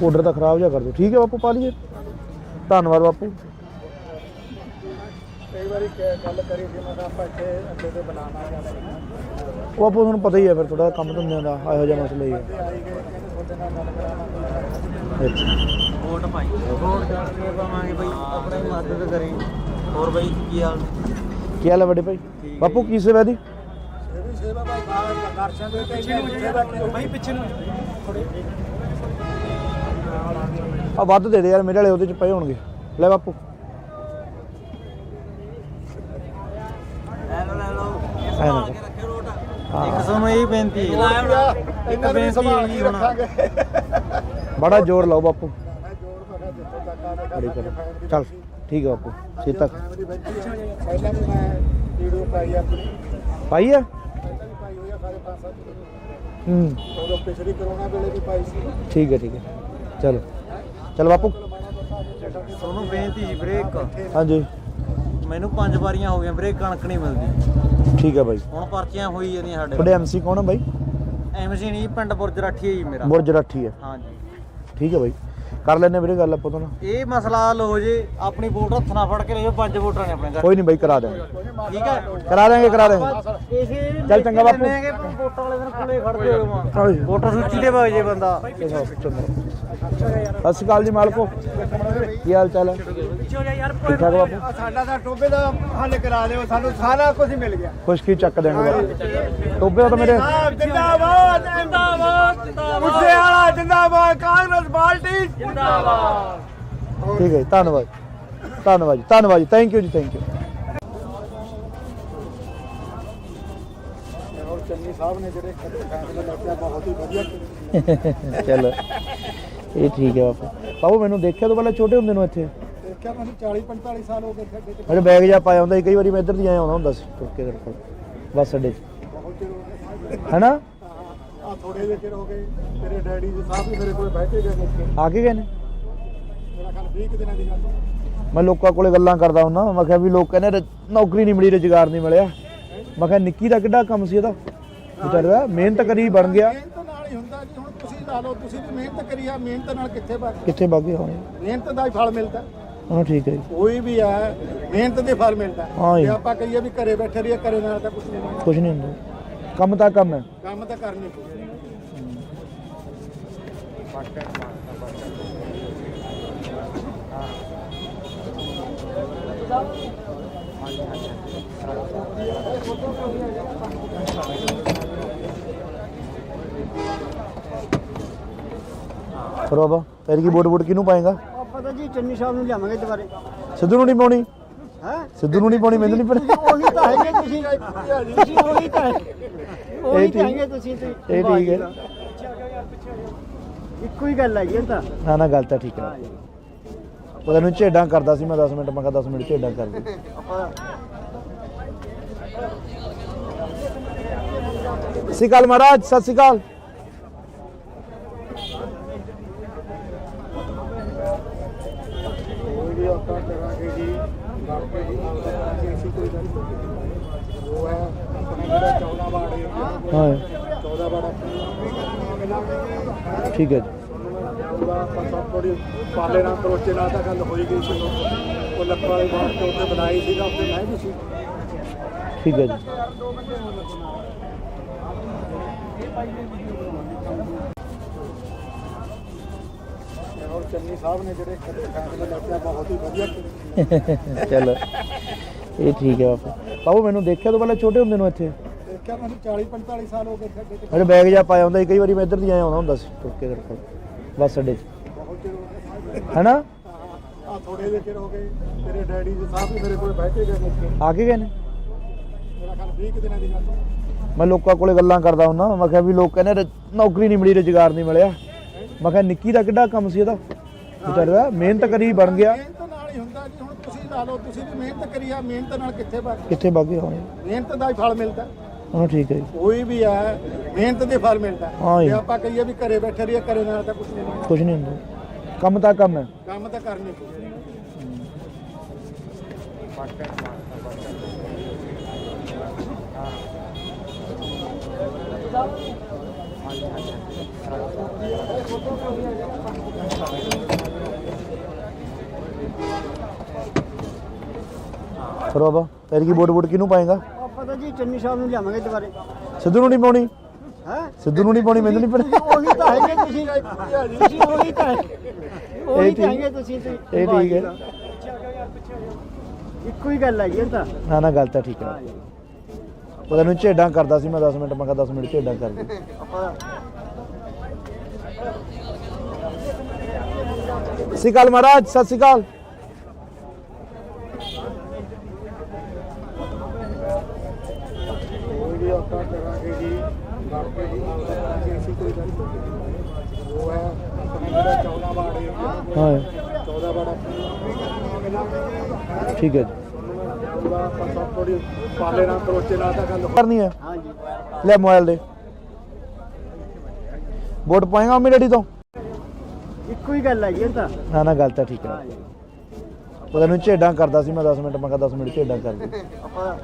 ਆਰਡਰ ਤਾਂ ਖਰਾਬ ਜਿਹਾ ਕਰ ਦਿਓ ਠੀਕ ਹੈ ਬਾਪੂ ਪਾ ਲਈਏ ਧੰਨਵਾਦ ਬਾਪੂ ਕਈ ਵਾਰੀ ਗੱਲ ਕਰੀ ਸੀ ਮੈਂ ਕਿਹਾ ਆਪਾਂ ਇੱਥੇ ਅੱਡੇ ਤੇ ਬਣਾਉਣਾ ਜਾਂਦਾ ਉਹ ਬਾਪੂ ਤੁਹਾਨੂੰ ਪਤਾ ਹੀ ਹੈ ਫਿਰ ਥੋੜਾ ਕੰਮ ਧੰਦਿਆਂ ਦਾ ਇਹੋ ਜਿਹਾ ਮਸਲਾ ਹੀ ਹੈ ਆਈ ਗਏ ਕਹਿੰਦੇ ਤੁਹਾਡੇ ਨਾਲ ਗੱਲ ਕਰਾਉਣਾ ਅੱਛਾ ਵੋਟ ਪਾਈ ਵੋਟ ਕਰਕੇ ਪਾਵਾਂਗੇ ਬਈ ਆਪਣੀ ਮਦਦ ਕਰੀ ਹੋਰ ਬਈ ਕੀ ਹਾਲ ਕੀ ਹਾਲ ਹੈ ਵੱਡੇ ਭਾਈ ਬਾਪੂ ਕੀ ਸੇਵਾ ਦੀ ਇਹ ਵੀ ਸੇਵਾ ਭਾਈ ਦਰਸ਼ਨ ਦੇ ਕੇ ਸੇਵਾ ਕੀ ਭਾਈ ਪਿੱਛੇ ਨੂੰ ਆ ਵੱਧ ਦੇ ਦੇ ਯਾਰ ਮੇਰੇ ਵਾਲੇ ਉਹਦੇ ਚ ਪਏ ਹੋਣਗੇ ਲੈ ਬਾਪੂ ਲੈ ਲਓ ਐ ਨਾ ਰੱਖਿਓ ਰੋਟ ਹਾਂ ਇੱਕ ਤੁਹਾਨੂੰ ਇਹ ਬੇਨਤੀ ਇਹਨਾਂ ਨੂੰ ਸੰਭਾਲ ਕੇ ਰੱਖਾਂਗੇ ਬੜਾ ਜ਼ੋਰ ਲਾਓ ਬਾਪੂ ਮੈਂ ਜੋੜ ਮੈਂ ਜਿੱਥੇ ਤੱਕ ਆਵੇ ਬੜੀ ਕਰ ਚੱਲ ਠੀਕ ਹੈ ਬਾਪੂ ਛੇਤੀ ਤੱਕ ਪਹਿਲਾਂ ਵੀ ਮੈਂ ਵੀਡੀਓ ਪਾਈ ਆਪਣੀ ਪਾਈ ਆ ਪਾਈ ਹੋਈ ਆ ਸਾਰੇ 5-7 ਹੂੰ ਉਦੋਂ ਪਿਛਲੀ ਕਰੋਨਾ ਵੇਲੇ ਵੀ ਪਾਈ ਸੀ ਠੀਕ ਹੈ ਚਲੋ ਚਲ ਬਾਪੂ ਤੁਹਾਨੂੰ ਬੇਨਤੀ ਜੀ ਬ੍ਰੇਕ ਹਾਂਜੀ ਮੈਨੂੰ 5 ਵਾਰੀਆਂ ਹੋ ਗਈਆਂ ਬ੍ਰੇਕ ਕਣਕ ਨਹੀਂ ਮਿਲਦੀ ਠੀਕ ਹੈ ਬਾਈ ਹੁਣ ਪਰਚੀਆਂ ਹੋਈ ਜਾਂਦੀਆਂ ਸਾਡੇ ਤੁਹਾਡੇ ਐਮਸੀ ਕੌਣ ਹੈ ਬਾਈ ਐਮਸੀ ਨਹੀਂ ਪਿੰਡ ਬੁਰਜ ਰਾਠੀ ਹੈ ਜੀ ਮੇਰਾ ਬੁਰਜ ਰਾਠੀ ਹੈ ਹਾਂਜੀ ਠੀਕ ਹੈ ਬਾਈ ਕਰ ਲੈਣੇ ਵੀਰੇ ਗੱਲ ਆਪਾਂ ਤੋਂ ਨਾ ਇਹ ਮਸਲਾ ਹੱਲ ਹੋ ਜੇ ਆਪਣੀ ਵੋਟ ਹੱਥ ਨਾਲ ਫੜ ਕੇ ਲੈ ਜਾਓ 5 ਵੋਟਰਾਂ ਨੇ ਆਪਣੇ ਘਰ ਕੋਈ ਨਹੀਂ ਬਾਈ ਕਰਾ ਦੇਵਾਂਗੇ ਠੀਕ ਹੈ ਕਰਾ ਦੇਵਾਂਗੇ ਇਸੇ ਚੱਲ ਚੰਗਾ ਬਾਪੂ। ਵੋਟਾਂ ਵਾਲੇ ਦਿਨ ਕੋਲੇ ਖੜਦੇ ਹੋ ਹਾਂਜੀ। ਵੋਟਰ ਸੂਚੀ ਤੇ ਵਗ ਜੇ ਬੰਦਾ ਸਤਿ ਸ਼੍ਰੀ ਅਕਾਲ ਜੀ ਮਾਲਕੋ ਕੀ ਹਾਲ ਚਾਲ ਹੈ ਠੀਕ ਠਾਕ ਬਾਪੂ ਸਾਡਾ ਤਾਂ ਟੋਬੇ ਦਾ ਹੱਲ ਕਰਾ ਦਿਓ ਸਾਨੂੰ ਸਾਰਾ ਕੁਝ ਮਿਲ ਗਿਆ ਖੁਸ਼ਕੀ ਚੱਕ ਦੇਣਗੇ ਬਾਪੂ ਟੋਬੇ ਦਾ ਤਾਂ ਮੇਰੇ ਜਿੰਦਾਬਾਦ ਜਿੰਦਾਬਾਦ ਮੁੱਸੇ ਵਾਲਾ ਜਿੰਦਾਬਾਦ ਕਾਂਗਰਸ ਪਾਰਟੀ ਜਿੰਦਾਬਾਦ ਠੀਕ ਹੈ ਜੀ ਧੰਨਵਾਦ ਧੰਨਵਾਦ ਜੀ ਥੈਂਕ ਯੂ ਜੀ ਥੈਂਕ ਯੂ ਔਰ ਚੰਨੀ ਸਾਹਿਬ ਨੇ ਜਿਹੜੇ ਫੈਸਲਾ ਲਿਆ ਬਹੁਤ ਹੀ ਵਧੀਆ ਚਲੋ ਇਹ ਠੀਕ ਹੈ ਬਾਪੂ ਮੈਨੂੰ ਦੇਖਿਆ ਤੋਂ ਪਹਿਲਾਂ ਛੋਟੇ ਹੁੰਦੇ ਨੂੰ ਇੱਥੇ ਦੇਖਿਆ ਮੈਨੂੰ 40-45 ਸਾਲ ਹੋ ਗਏ ਖੱਡੇ ਤੇ ਮੇਰੇ ਬੈਗ ਜਾ ਪਾਇਆ ਹੁੰਦਾ ਸੀ ਕਈ ਵਾਰੀ ਮੈਂ ਇੱਧਰ ਦੀ ਆਇਆ ਹੁੰਦਾ ਸੀ ਤੁਰ ਕੇ ਤੇਰੇ ਕੋਲ ਬੱਸ ਅੱਡੇ 'ਚ ਬਹੁਤ ਚਿਰ ਹੋ ਗਿਆ ਹੈਨਾ ਆ ਥੋੜੇ ਜਿਹੇ ਚਿਰ ਹੋ ਗਏ ਤੇਰੇ ਡੈਡੀ ਜੀ ਸਾਹਿਬ ਵੀ ਮੇਰੇ ਕੋਲ ਬੈਠੇ ਗਏ ਮੁੱਕੇ ਆ ਕੇ ਗਏ ਨੇ ਮੇਰਾ ਖਿਆਲ 20 ਦਿਨਾਂ ਦੀ ਗੱਲ ਮੈਂ ਲੋਕਾਂ ਕੋਲੇ ਗੱਲਾਂ ਕਰਦਾ ਹੁੰਦਾ ਮੈਂ ਕਿਹਾ ਵੀ ਲੋਕ ਕਹਿੰਦੇ ਨੌਕਰੀ ਨਹੀਂ ਮਿਲੀ ਰੁਜ਼ਗਾਰ ਨਹੀਂ ਮਿਲਿਆ ਮੈਂ ਕਿਹਾ ਨਿੱਕੀ ਦਾ ਕਿੱਡਾ ਕੰਮ ਸੀ ਇਹਦਾ ਵਿਚਾਰਾ ਮਿਹਨਤ ਕਰੀ ਬਣ ਗਿਆ ਮਿਹਨਤ ਨਾਲ ਹੀ ਹੁੰਦਾ ਜੀ ਹੁਣ ਤੁਸੀਂ ਲਾ ਲਓ ਤੁਸੀਂ ਵੀ ਮਿਹਨਤ ਕਰੀ ਆ ਮਿਹਨਤ ਨਾਲ ਕਿੱਥੇ ਬਣ ਕਿੱਥੇ ਬਾਗੇ ਹੋਣੇ ਮਿਹਨਤ ਦਾ ਹੀ ਫਲ ਮਿਲਦਾ ਹਾਂ ਠੀਕ ਹੈ ਜੀ ਕੋਈ ਵੀ ਹੈ ਮਿਹਨਤ ਦੇ ਫਲ ਮਿਲਦਾ ਹਾਂ ਜੀ। ਜੇ ਆਪਾਂ ਕਹੀਏ ਵੀ ਘਰੇ ਬੈਠੇ ਰਹੀਏ ਘਰੇ ਨਾਲ ਤਾਂ ਕੁਝ ਨਹੀਂ ਬਣਦਾ। ਕੁਝ ਨਹੀਂ ਹੁੰਦਾ ਕੰਮ ਤਾਂ ਕੰਮ ਹੈ ਕੰਮ ਤਾਂ ਕਰਨੀ ਪਊ ਫਿਰ ਬਾਬਾ ਤੇਰੀ ਕੀ ਵੋਟ ਕਿਹਨੂੰ ਪਾਏਗਾ ਪਤਾ ਜੀ ਚੰਨੀ ਸਾਹਿਬ ਨੂੰ ਲਿਆਵਾਂਗੇ ਦੁਬਾਰੇ ਸਿੱਧੂ ਨੂੰ ਨਹੀਂ ਪਾਉਣੀ ਹੈ ਸਿੱਧੂ ਨੂੰ ਨਹੀਂ ਪਾਉਣੀ ਮੈਨੂੰ ਨਹੀਂ ਪਤਾ ਉਹੀ ਤਾਂ ਹੈਗੇ ਤੁਸੀਂ ਉਹੀ ਤਾਂ ਉਹੀ ਠੀਕ- ਤਾਂ ਹੈਗੇ ਤੁਸੀਂ ਤੇ ਇਹ ਠੀਕ ਹੈ ਇੱਕੋ ਹੀ ਗੱਲ ਹੈ ਜੀ ਇਹ ਤਾਂ ਨਾ ਗੱਲ ਤਾਂ ਠੀਕ ਹੈ ਉਹ ਤੈਨੂੰ ਝੇਡਾਂ ਕਰਦਾ ਸੀ ਮੈਂ 10 ਮਿੰਟ ਮੈਂ ਕਿਹਾ 10 ਮਿੰਟ ਝੇਡਾਂ ਕਰ ਦੇ ਸਤਿ ਸ਼੍ਰੀ ਅਕਾਲ ਮਹਾਰਾਜ ਸਤਿ ਸ਼੍ਰੀ ਅਕਾਲ ਕੋਈ ਵੀ ਆਪਾਂ ਕਰਾਂਗੇ ਜੀ ਬਾਕੀ ਜੀ ਨਾਲ ਕਰਾਂਗੇ ਅਸੀਂ ਕੋਈ ਗੱਲ ਨਹੀਂ ਉਹ ਹੈ ਆਪਣਾ ਜਿਹੜਾ 14 ਵਾਰਡ ਹੈ ਹਾਂ 14 ਵਾਰਡ ਠੀਕ ਹੈ ਜੀ ਉਹਦਾ ਆਪਾਂ ਸਭ ਥੋੜੀ ਪਾਲੇ ਨਾਲ ਕਰੋਚੇ ਨਾਲ ਤਾਂ ਗੱਲ ਹੋਈ ਗਈ ਸੀ ਉਹ ਲੱਖਾਂ ਵਾਲੀ ਬਾਤ ਤੋਂ ਉੱਤੇ ਬਣਾਈ ਸੀਗਾ ਉੱਤੇ ਮੈਂ ਵੀ ਸੀ ਠੀਕ ਹੈ ਜੀ ਔਰ ਚੰਨੀ ਸਾਹਿਬ ਨੇ ਜਿਹੜੇ ਫੈਸਲਾ ਲਿਆ ਬਹੁਤ ਹੀ ਵਧੀਆ ਚਲੋ ਇਹ ਠੀਕ ਹੈ ਬਾਪੂ ਮੈਨੂੰ ਦੇਖਿਆ ਤੋਂ ਪਹਿਲਾਂ ਛੋਟੇ ਹੁੰਦੇ ਨੂੰ ਇੱਥੇ ਦੇਖਿਆ ਮੈਨੂੰ 40-45 ਸਾਲ ਹੋ ਗਏ ਖੱਡੇ ਤੇ ਮੇਰੇ ਬੈਗ ਜਾ ਪਾਇਆ ਹੁੰਦਾ ਸੀ ਕਈ ਵਾਰੀ ਮੈਂ ਇੱਧਰ ਦੀ ਆਇਆ ਹੁੰਦਾ ਸੀ ਤੁਰ ਕੇ ਤੇਰੇ ਕੋਲ ਬੱਸ ਅੱਡੇ 'ਚ ਬਹੁਤ ਚਿਰ ਹੋ ਗਏ ਹੈਨਾ ਆ ਥੋੜੇ ਜਿਹੇ ਚਿਰ ਹੋ ਗਏ ਤੇਰੇ ਡੈਡੀ ਜੀ ਸਾਹਿਬ ਵੀ ਮੇਰੇ ਕੋਲ ਬੈਠੇ ਗਏ ਮੁੱਕੇ ਆ ਕੇ ਗਏ ਨੇ ਮੇਰਾ ਖਿਆਲ 20 ਦਿਨਾਂ ਦੀ ਗੱਲ ਮੈਂ ਲੋਕਾਂ ਕੋਲੇ ਗੱਲਾਂ ਕਰਦਾ ਹੁੰਦਾ ਮੈਂ ਕਿਹਾ ਵੀ ਲੋਕ ਕਹਿੰਦੇ ਨੌਕਰੀ ਨਹੀਂ ਮਿਲੀ ਰੁਜ਼ਗਾਰ ਨਹੀਂ ਮਿਲਿਆ ਮੈਂ ਕਿਹਾ ਨਿੱਕੀ ਦਾ ਕਿੱਡਾ ਕੰਮ ਸੀ ਇਹਦਾ ਵਿਚਾਰਾ ਮਿਹਨਤ ਕਰੀ ਬਣ ਗਿਆ। ਮਿਹਨਤ ਨਾਲ ਹੀ ਹੁੰਦਾ ਜੀ। ਹੁਣ ਤੁਸੀਂ ਲਾ ਲਓ, ਤੁਸੀਂ ਵੀ ਮਿਹਨਤ ਕਰੀ ਆ, ਮਿਹਨਤ ਨਾਲ ਕਿੱਥੇ ਬਣ ਕਿੱਥੇ ਬਾਗੇ ਹੋਣੇ ਮਿਹਨਤ ਦਾ ਹੀ ਫਲ ਮਿਲਦਾ। ਹਾਂ ਠੀਕ ਹੈ ਜੀ। ਕੋਈ ਵੀ ਹੈ ਮਿਹਨਤ ਦੇ ਫਲ ਮਿਲਦਾ। ਹਾਂ ਜੀ। ਜੇ ਆਪਾਂ ਕਹੀਏ ਵੀ ਘਰੇ ਬੈਠੇ ਰਹੀਏ, ਘਰੇ ਨਾਲ ਤਾਂ ਕੁਝ ਨਹੀਂ ਹੁੰਦਾ। ਕੁਝ ਨਹੀਂ ਹੁੰਦਾ, ਕੰਮ ਤਾਂ ਕੰਮ ਹੈ। ਕੰਮ ਤਾਂ ਕਰਨੇ ਪਊ। ਫਿਰ ਬਾਬਾ ਤੇਰੀ ਕੀ ਵੋਟ ਕਿਹਨੂੰ ਪਾਏਗਾ? ਆਪਾਂ ਤਾਂ ਜੀ ਚੰਨੀ ਸਾਹਿਬ ਨੂੰ ਲਿਆਵਾਂਗੇ ਦੁਬਾਰੇ। ਸਿੱਧੂ ਨੂੰ ਨਹੀਂ ਪਾਉਣੀ? ਹੈ ਸਿੱਧੂ ਨੂੰ ਨਹੀਂ ਪਾਉਣੀ, ਮੈਨੂੰ ਨਹੀਂ ਪਤਾ। ਉਹੀ ਤਾਂ ਹੈਗੇ ਤੁਸੀਂ ਉਹੀ ਤਾਂ ਉਹੀ ਤਾਂ ਹੈਗੇ ਤੁਸੀਂ ਤੇ ਇਹ ਠੀਕ ਹੈ। ਇੱਕੋ ਹੀ ਗੱਲ ਹੈਗੀ ਇਹ ਤਾਂ। ਨਾ ਨਾ ਗੱਲ ਤਾਂ ਠੀਕ ਹੈ। ਪਤਾ ਨੂੰ ਝੇਡਾਂ ਕਰਦਾ ਸੀ ਮੈਂ 10 ਮਿੰਟ, ਮੈਂ ਕਿਹਾ 10 ਮਿੰਟ ਝੇਡਾਂ ਕਰ ਦੇ। ਆਪਾਂ ਸਤਿ ਸ਼੍ਰੀ ਅਕਾਲ ਮਹਾਰਾਜ, ਸਤਿ ਸ਼੍ਰੀ ਅਕਾਲ। ਕੋਈ ਵੀ ਆਪਾਂ ਕਰਾਂਗੇ ਜੀ, ਬਾਕੀ ਜੀ ਕਰਾਂਗੇ ਅਸੀਂ, ਕੋਈ ਗੱਲ ਨਹੀਂ। ਉਹ ਹੈ ਆਪਣੇ ਜਿਹੜਾ 14 ਵਾਰਡ ਏਰੀਆ, ਹਾਂ 14 ਵਾਰਡ ਠੀਕ ਹੈ ਜੀ। ਉਹਦਾ ਆਪਾਂ ਸਭ ਥੋੜੀ ਪਾਲੇ ਨਾਲ ਕਰੋਚੇ ਨਾਲ ਤਾਂ ਗੱਲ ਕਰਨੀ ਹੈ, ਹਾਂ ਜੀ ਲੈ ਮੋਬਾਈਲ ਦੇ। ਵੋਟ ਪਾਏਗਾ ਮੰਮੀ ਡੈਡੀ ਤੋਂ? ਇੱਕੋ ਹੀ ਗੱਲ ਹੈਗੀ ਇਹ ਤਾਂ। ਨਾ ਨਾ ਗੱਲ ਤਾਂ ਠੀਕ ਹੈ। ਪਤਾ ਨੂੰ ਝੇਡਾਂ ਕਰਦਾ ਸੀ ਮੈਂ 10 ਮਿੰਟ, ਮੈਂ ਕਿਹਾ 10 ਮਿੰਟ ਝੇਡਾਂ ਕਰ ਦੇ। ਆਪਾਂ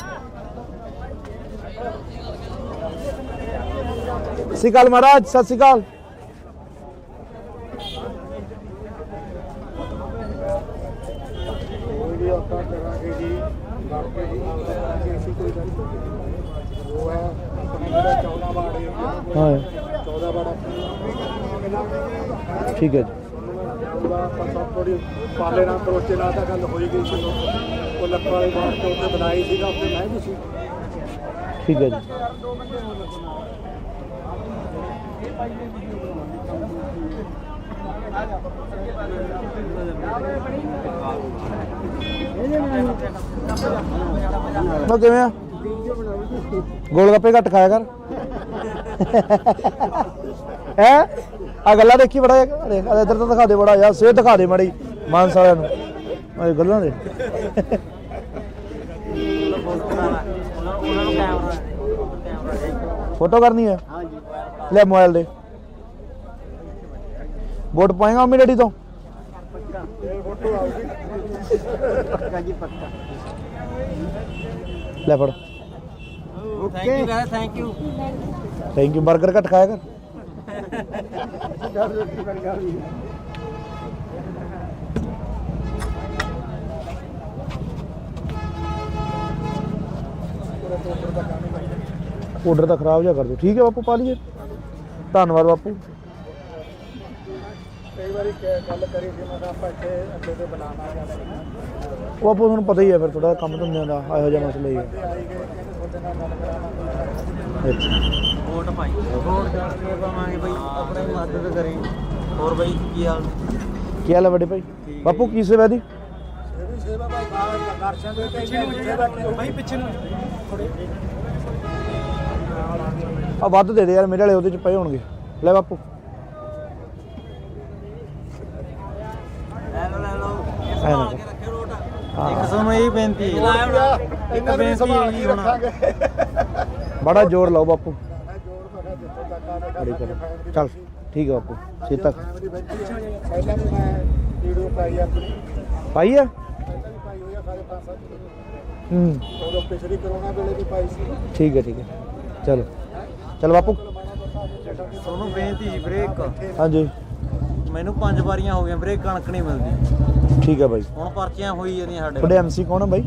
ਸਤਿ ਸ਼੍ਰੀ ਅਕਾਲ ਮਹਾਰਾਜ, ਸਤਿ ਸ਼੍ਰੀ ਅਕਾਲ। ਕੋਈ ਵੀ ਆਪਾਂ ਕਰਾਂਗੇ ਜੀ, ਬਾਕੀ ਜੀ ਕਰਾਂਗੇ ਅਸੀਂ, ਕੋਈ ਗੱਲ ਨਹੀਂ। ਉਹ ਹੈ ਆਪਣੇ ਜਿਹੜਾ 14 ਵਾਰਡ ਏਰੀਆ, ਹਾਂ 14 ਵਾਰਡ ਠੀਕ ਹੈ ਜੀ। ਉਹਦਾ ਆਪਾਂ ਸਭ ਥੋੜੀ ਪਾਲੇ ਨਾਲ ਕਰੋਚੇ ਨਾਲ ਤਾਂ ਗੱਲ ਹੋਈ ਗਈ ਸੀ। ਉਹ ਲੱਖਾਂ ਵਾਲੇ ਬਾਅਦ ਤੋਂ ਉੱਥੇ ਬਣਾਈ ਸੀਗਾ, ਉੱਥੇ ਮੈਂ ਵੀ ਸੀ। ਠੀਕ ਹੈ ਜੀ। ਮੈਂ ਕਿਵੇਂ ਆ? ਗੋਲ ਗੱਪੇ ਘੱਟ ਖਾਇਆ ਕਰ। ਹੈ ਆ ਗੱਲਾਂ ਦੇਖੀ ਬੜਾ ਇੱਧਰ ਤਾਂ ਦਿਖਾ ਦੇ ਬੜਾ ਯਾਰ, ਸਿਹਤ ਦਿਖਾ ਦੇ ਮਾੜੀ ਮਾਨਸ ਵਾਲਿਆਂ ਨੂੰ ਇਹ ਗੱਲਾਂ ਦੇ। ਫੋਟੋ ਕਰਨੀ ਹੈ, ਹਾਂ ਜੀ ਲੈ ਮੋਬਾਈਲ ਦੇ। ਵੋਟ ਪਾਏਗਾ ਮੰਮੀ ਡੈਡੀ ਤੋਂ? ਪੱਕਾ ਜੀ ਪੱਕਾ। ਲੈ ਫੜ। Thank you guys, thank you. Thank you. 버ਗਰ ਘੱਟ ਖਾਇਆ ਕਰ। ਆਰਡਰ ਤਾਂ ਖਰਾਬ ਜਿਹਾ ਕਰ ਦਿਓ। ਠੀਕ ਹੈ ਬਾਪੂ, ਪਾ ਲਈਏ। ਧੰਨਵਾਦ ਬਾਪੂ। ਕਈ ਵਾਰੀ ਗੱਲ ਕਰੀ ਸੀ, ਮੈਂ ਕਿਹਾ ਆਪਾਂ ਇੱਥੇ ਅੱਡੇ ਤੇ ਬਣਾਉਣਾ ਜਾਂ ਉਹ ਆਪੋ ਤੁਹਾਨੂੰ ਪਤਾ ਹੀ ਹੈ, ਫਿਰ ਥੋੜਾ ਕੰਮ ਧੰਦਿਆਂ ਦਾ ਇਹੋ ਜਿਹਾ ਮਸਲਾ ਹੀ ਹੈ। ਆਈ ਗਏ ਕਹਿੰਦੇ ਤੁਹਾਡੇ ਨਾਲ ਗੱਲ ਕਰਾਵਾਂਗੇ। ਅੱਛਾ ਵੋਟ ਪਾਈ, ਵੋਟ ਕਰਕੇ ਪਾਵਾਂਗੇ ਬਈ, ਆਪਣੀ ਮਦਦ ਕਰੀ। ਹੋਰ ਬਈ ਕੀ ਹਾਲ? ਕੀ ਹਾਲ ਹੈ ਵੱਡੇ ਭਾਈ? ਬਾਪੂ ਕੀ ਸੇਵਾ ਦੀ? ਇਹ ਵੀ ਸੇਵਾ ਭਾਈ ਦਰਸ਼ਨ ਦੇ ਪਿੱਛੇ ਨੂੰ ਭਾਈ, ਪਿੱਛੇ ਨੂੰ ਆ ਵੱਧ ਦੇ ਦੇ ਯਾਰ, ਮੇਰੇ ਵਾਲੇ ਉਹਦੇ ਚ ਪਏ ਹੋਣਗੇ। ਲੈ ਬਾਪੂ। ਲੈ ਲਓ ਐ ਨਾ ਕੇ ਰੱਖਿਓ ਰੋਟ। ਹਾਂ। ਇੱਕ ਤੁਹਾਨੂੰ ਇਹ ਬੇਨਤੀ ਹੈ, ਇਹਨਾਂ ਨੂੰ ਸੰਭਾਲ ਕੇ ਰੱਖਾਂਗੇ। ਬੜਾ ਜ਼ੋਰ ਲਾਓ ਬਾਪੂ। ਮੈਂ ਜੋੜ ਮੈਂ ਜਿੱਥੋਂ ਤੱਕ ਆਵੇ ਬੜੀ ਕਰ ਚੱਲ ਠੀਕ ਹੈ ਬਾਪੂ। ਸੀਤਾ ਫੈਮਿਲੀ ਬੈਠੀ ਹੈ। ਪਹਿਲਾਂ ਵੀ ਮੈਂ ਵੀਡੀਓ ਪਾਈ ਆਪਣੀ, ਪਾਈ ਆ? ਪਹਿਲਾਂ ਵੀ ਪਾਈ ਹੋਈ ਆ ਸਾਰੇ 5-7 ਹੂੰ ਉਦੋਂ ਪਿਛਲੀ ਕਰੋਨਾ ਵੇਲੇ ਵੀ ਪਾਈ ਸੀ। ਠੀਕ ਹੈ ਠੀਕ ਹੈ। ਚਲੋ ਚਲ ਬਾਪੂ। ਤੁਹਾਨੂੰ ਬੇਨਤੀ ਜੀ, ਬ੍ਰੇਕ। ਹਾਂਜੀ ਮੈਨੂੰ 5 ਵਾਰੀਆਂ ਹੋ ਗਈਆਂ ਬ੍ਰੇਕ, ਕਣਕ ਨਹੀਂ ਮਿਲਦੀ। ਠੀਕ ਹੈ ਬਾਈ। ਹੁਣ ਪਰਚੀਆਂ ਹੋਈ ਜਾਂਦੀਆਂ ਸਾਡੇ। ਤੁਹਾਡੇ ਐਮਸੀ ਕੌਣ ਹੈ ਬਾਈ?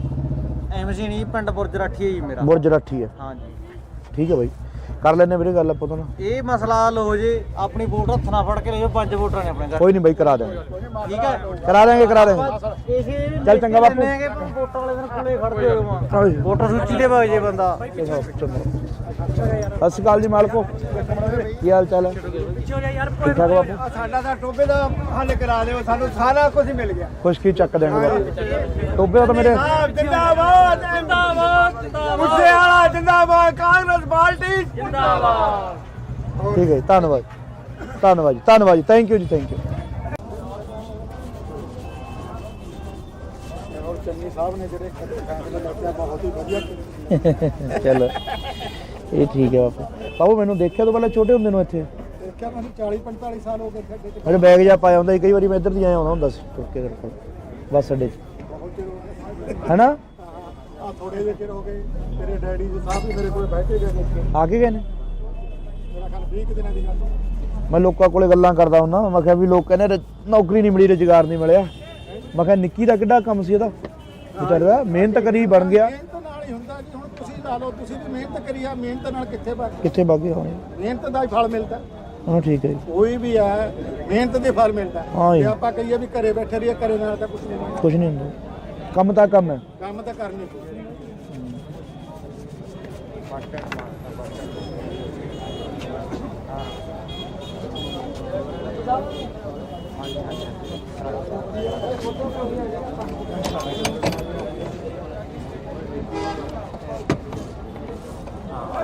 ਐਮਸੀ ਨਹੀਂ, ਪਿੰਡ ਬੁਰਜ ਰਾਠੀ ਹੈ ਜੀ ਮੇਰਾ। ਬੁਰਜ ਰਾਠੀ ਹੈ। ਹਾਂਜੀ, ਠੀਕ ਹੈ ਬਾਈ, ਕਰ ਲੈਣੇ ਵੀਰੇ ਗੱਲ ਆਪਾਂ ਤਾਂ ਨਾ। ਇਹ ਮਸਲਾ ਹੱਲ ਹੋ ਜੇ। ਆਪਣੀ ਵੋਟ ਹੱਥ ਨਾਲ ਫੜ ਕੇ ਲੈ ਜਾਓ, 5 ਵੋਟਾਂ ਨੇ ਆਪਣੇ ਘਰ। ਕੋਈ ਨਹੀਂ ਬਾਈ, ਕਰਾ ਦੇਵਾਂਗੇ। ਠੀਕ ਹੈ, ਕਰਾ ਦੇਵਾਂਗੇ। ਇਸੇ ਚੱਲ ਚੰਗਾ ਬਾਪੂ। ਵੋਟਾਂ ਵਾਲੇ ਦਿਨ ਕੋਲੇ ਖੜਦੇ ਹੋ। ਹਾਂਜੀ। ਵੋਟਰ ਸੂਚੀ ਦੇ ਵਗ ਜੇ ਬੰਦਾ। ਸਤਿ ਸ਼੍ਰੀ ਅਕਾਲ ਜੀ ਮਾਲਕੋ, ਕੀ ਹਾਲ ਚਾਲ ਹੈ? ਠੀਕ ਠਾਕ ਬਾਪੂ। ਸਾਡਾ ਤਾਂ ਟੋਬੇ ਦਾ ਹੱਲ ਕਰਾ ਦਿਓ, ਸਾਨੂੰ ਸਾਰਾ ਕੁਝ ਮਿਲ ਗਿਆ। ਕੁਛ ਕੀ ਚੱਕ ਦੇਣਗੇ ਬਾਪੂ। ਟੋਬੇ ਤਾਂ ਮੇਰੇ ਜਿੰਦਾਬਾਦ ਜਿੰਦਾਬਾਦ ਜਿੰਦਾਬਾਦ, ਮੁੱਸੇ ਵਾਲਾ ਜਿੰਦਾਬਾਦ, ਕਾਂਗਰਸ ਪਾਰਟੀ ਜਿੰਦਾਬਾਦ। ਠੀਕ ਹੈ ਜੀ, ਧੰਨਵਾਦ ਧੰਨਵਾਦ ਜੀ, ਧੰਨਵਾਦ ਜੀ, ਥੈਂਕ ਯੂ ਜੀ, ਥੈਂਕ ਯੂ। ਸਾਹਿਬ ਨੇ ਜਿਹੜੇ ਫੈਸਲੇ ਲਿਆ ਬਹੁਤ ਹੀ ਵਧੀਆ ਕੀਤੇ। ਚਲੋ ਇਹ ਠੀਕ ਹੈ ਬਾਪੂ। ਬਾਪੂ ਮੈਨੂੰ ਦੇਖਿਆ ਤੋਂ ਪਹਿਲਾਂ ਛੋਟੇ ਹੁੰਦੇ ਨੂੰ ਇੱਥੇ ਦੇਖਿਆ ਮੈਨੂੰ 40 45 ਸਾਲ ਹੋ ਗਏ ਸਾਡੇ ਤੇ ਮੇਰੇ ਬੈਗ ਜਾ ਪਾਇਆ ਹੁੰਦਾ ਸੀ, ਕਈ ਵਾਰੀ ਮੈਂ ਇੱਧਰ ਦੀ ਆਇਆ ਆਉਂਦਾ ਹੁੰਦਾ ਸੀ ਤੁਰ ਕੇ ਤੇਰੇ ਕੋਲ ਬੱਸ ਅੱਡੇ 'ਚ, ਬਹੁਤ ਚਿਰ ਹੋ ਗਏ ਹੈਨਾ? ਆ ਥੋੜੇ ਜਿਹੇ ਚਿਰ ਹੋ ਗਏ ਤੇਰੇ ਡੈਡੀ ਜੀ ਸਾਹਿਬ ਵੀ ਮੇਰੇ ਕੋਲ ਬਹਿ ਕੇ ਗਏ ਨੇ ਇੱਥੇ। ਆ ਕੇ ਗਏ ਨੇ? ਮੇਰਾ ਖਿਆਲ 20 ਕੁ ਦਿਨਾਂ ਦੀ ਗੱਲ ਹੈ। ਮੈਂ ਲੋਕਾਂ ਕੋਲੇ ਗੱਲਾਂ ਕਰਦਾ ਹੁੰਦਾ, ਮੈਂ ਕਿਹਾ ਵੀ ਲੋਕ ਕਹਿੰਦੇ ਨੌਕਰੀ ਨਹੀਂ ਮਿਲੀ, ਰੁਜ਼ਗਾਰ ਨਹੀਂ ਮਿਲਿਆ। ਮੈਂ ਕਿਹਾ ਨਿੱਕੀ ਦਾ ਕਿੱਡਾ ਕੰਮ ਸੀ ਇਹਦਾ, ਵਿਚਾਰੇ ਦਾ ਮਿਹਨਤ ਕਰੀ ਬਣ ਗਿਆ। ਮਿਹਨਤ ਨਾਲ ਹੀ ਹੁੰਦਾ ਜੀ। ਹੁਣ ਤੁਸੀਂ ਲਾ ਲਓ, ਤੁਸੀਂ ਵੀ ਮਿਹਨਤ ਕਰੀ ਆ, ਮਿਹਨਤ ਨਾਲ ਕਿੱਥੇ ਕਿੱਥੇ ਬਾਗੇ ਹੋਣੇ। ਮਿਹਨਤ ਦਾ ਹੀ ਫਲ ਮਿਲਦਾ। ਹਾਂ ਠੀਕ ਹੈ ਜੀ, ਕੋਈ ਵੀ ਹੈ ਮਿਹਨਤ ਦੇ ਫਲ ਮਿਲਦਾ। ਹਾਂ ਜੀ। ਜੇ ਆਪਾਂ ਕਹੀਏ ਵੀ ਘਰੇ ਬੈਠੇ ਰਹੀਏ, ਘਰੇ ਨਾਲ ਤਾਂ ਕੁਝ ਨਹੀਂ ਬਣਦਾ। ਕੁਝ ਨਹੀਂ ਹੁੰਦਾ, ਕੰਮ ਤਾਂ ਕੰਮ ਹੈ। ਕੰਮ ਤਾਂ ਕਰਨੀ ਪਊ।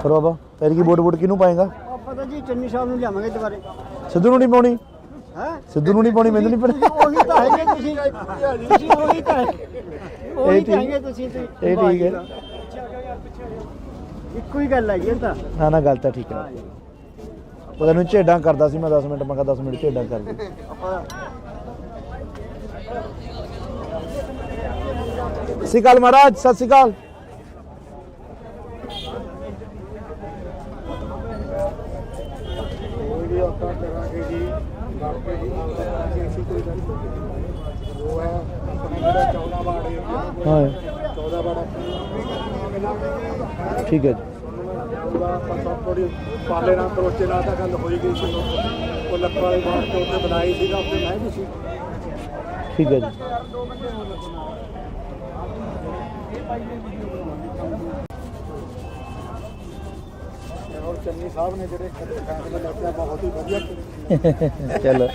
ਫਿਰ ਬਾਬਾ ਤੇਰੀ ਕੀ ਵੋਟ ਕਿਹਨੂੰ ਪਾਏਗਾ? ਪਤਾ ਜੀ ਚੰਨੀ ਸਾਹਿਬ ਨੂੰ ਲਿਆਵਾਂਗੇ ਦੁਬਾਰੇ। ਸਿੱਧੂ ਨੂੰ ਨਹੀਂ ਪਾਉਣੀ? ਹੈ ਸਿੱਧੂ ਨੂੰ ਨਹੀਂ ਪਾਉਣੀ, ਮੈਨੂੰ ਨਹੀਂ ਪਤਾ। ਉਹੀ ਤਾਂ ਹੈਗੇ ਤੁਸੀਂ ਉਹੀ ਤਾਂ ਉਹੀ ਤਾਂ ਹੈਗੇ ਤੁਸੀਂ ਤੇ ਇਹ ਠੀਕ ਹੈ। ਇੱਕੋ ਹੀ ਗੱਲ ਹੈ ਜੀ ਇਹ ਤਾਂ। ਨਾ ਗੱਲ ਤਾਂ ਠੀਕ ਹੈ। ਉਹ ਤੈਨੂੰ ਝੇਡਾਂ ਕਰਦਾ ਸੀ ਮੈਂ 10 ਮਿੰਟ, ਮੈਂ ਕਿਹਾ 10 ਮਿੰਟ ਝੇਡਾਂ ਕਰ ਦੇ। ਸਤਿ ਸ਼੍ਰੀ ਅਕਾਲ ਮਹਾਰਾਜ, ਸਤਿ ਸ਼੍ਰੀ ਅਕਾਲ। ਕੋਈ ਵੀ ਆਪਾਂ ਕਰਾਂਗੇ ਜੀ, ਬਾਕੀ ਜੀ ਕਰਾਂਗੇ ਅਸੀਂ ਕੋਈ ਗੱਲ ਨਹੀਂ। ਉਹ ਹੈ ਆਪਣਾ ਜਿਹੜਾ 14 ਵਾਰਡ ਏਰੀਆ, ਹਾਂ 14 ਵਾਰਡ ਠੀਕ ਹੈ ਜੀ। ਆਪਾਂ ਸਭ ਥੋੜੀ ਪਾਲੇ ਨਾਲ ਕਰੋਚੇ ਨਾਲ ਤਾਂ ਗੱਲ ਹੋਈ ਗਈ ਸੀ। ਉਹ ਲੱਖਾਂ ਵਾਲੀ ਬਾਤ ਤੇ ਉੱਥੇ ਬਣਾਈ ਸੀਗਾ, ਉੱਥੇ ਮੈਂ ਵੀ ਸੀ। ਠੀਕ ਹੈ ਜੀ। ਔਰ ਚੰਨੀ ਸਾਹਿਬ ਨੇ ਜਿਹੜੇ ਫੈਸਲੇ ਲਿਆ ਬਹੁਤ ਹੀ ਵਧੀਆ ਕੀਤੇ। ਚਲੋ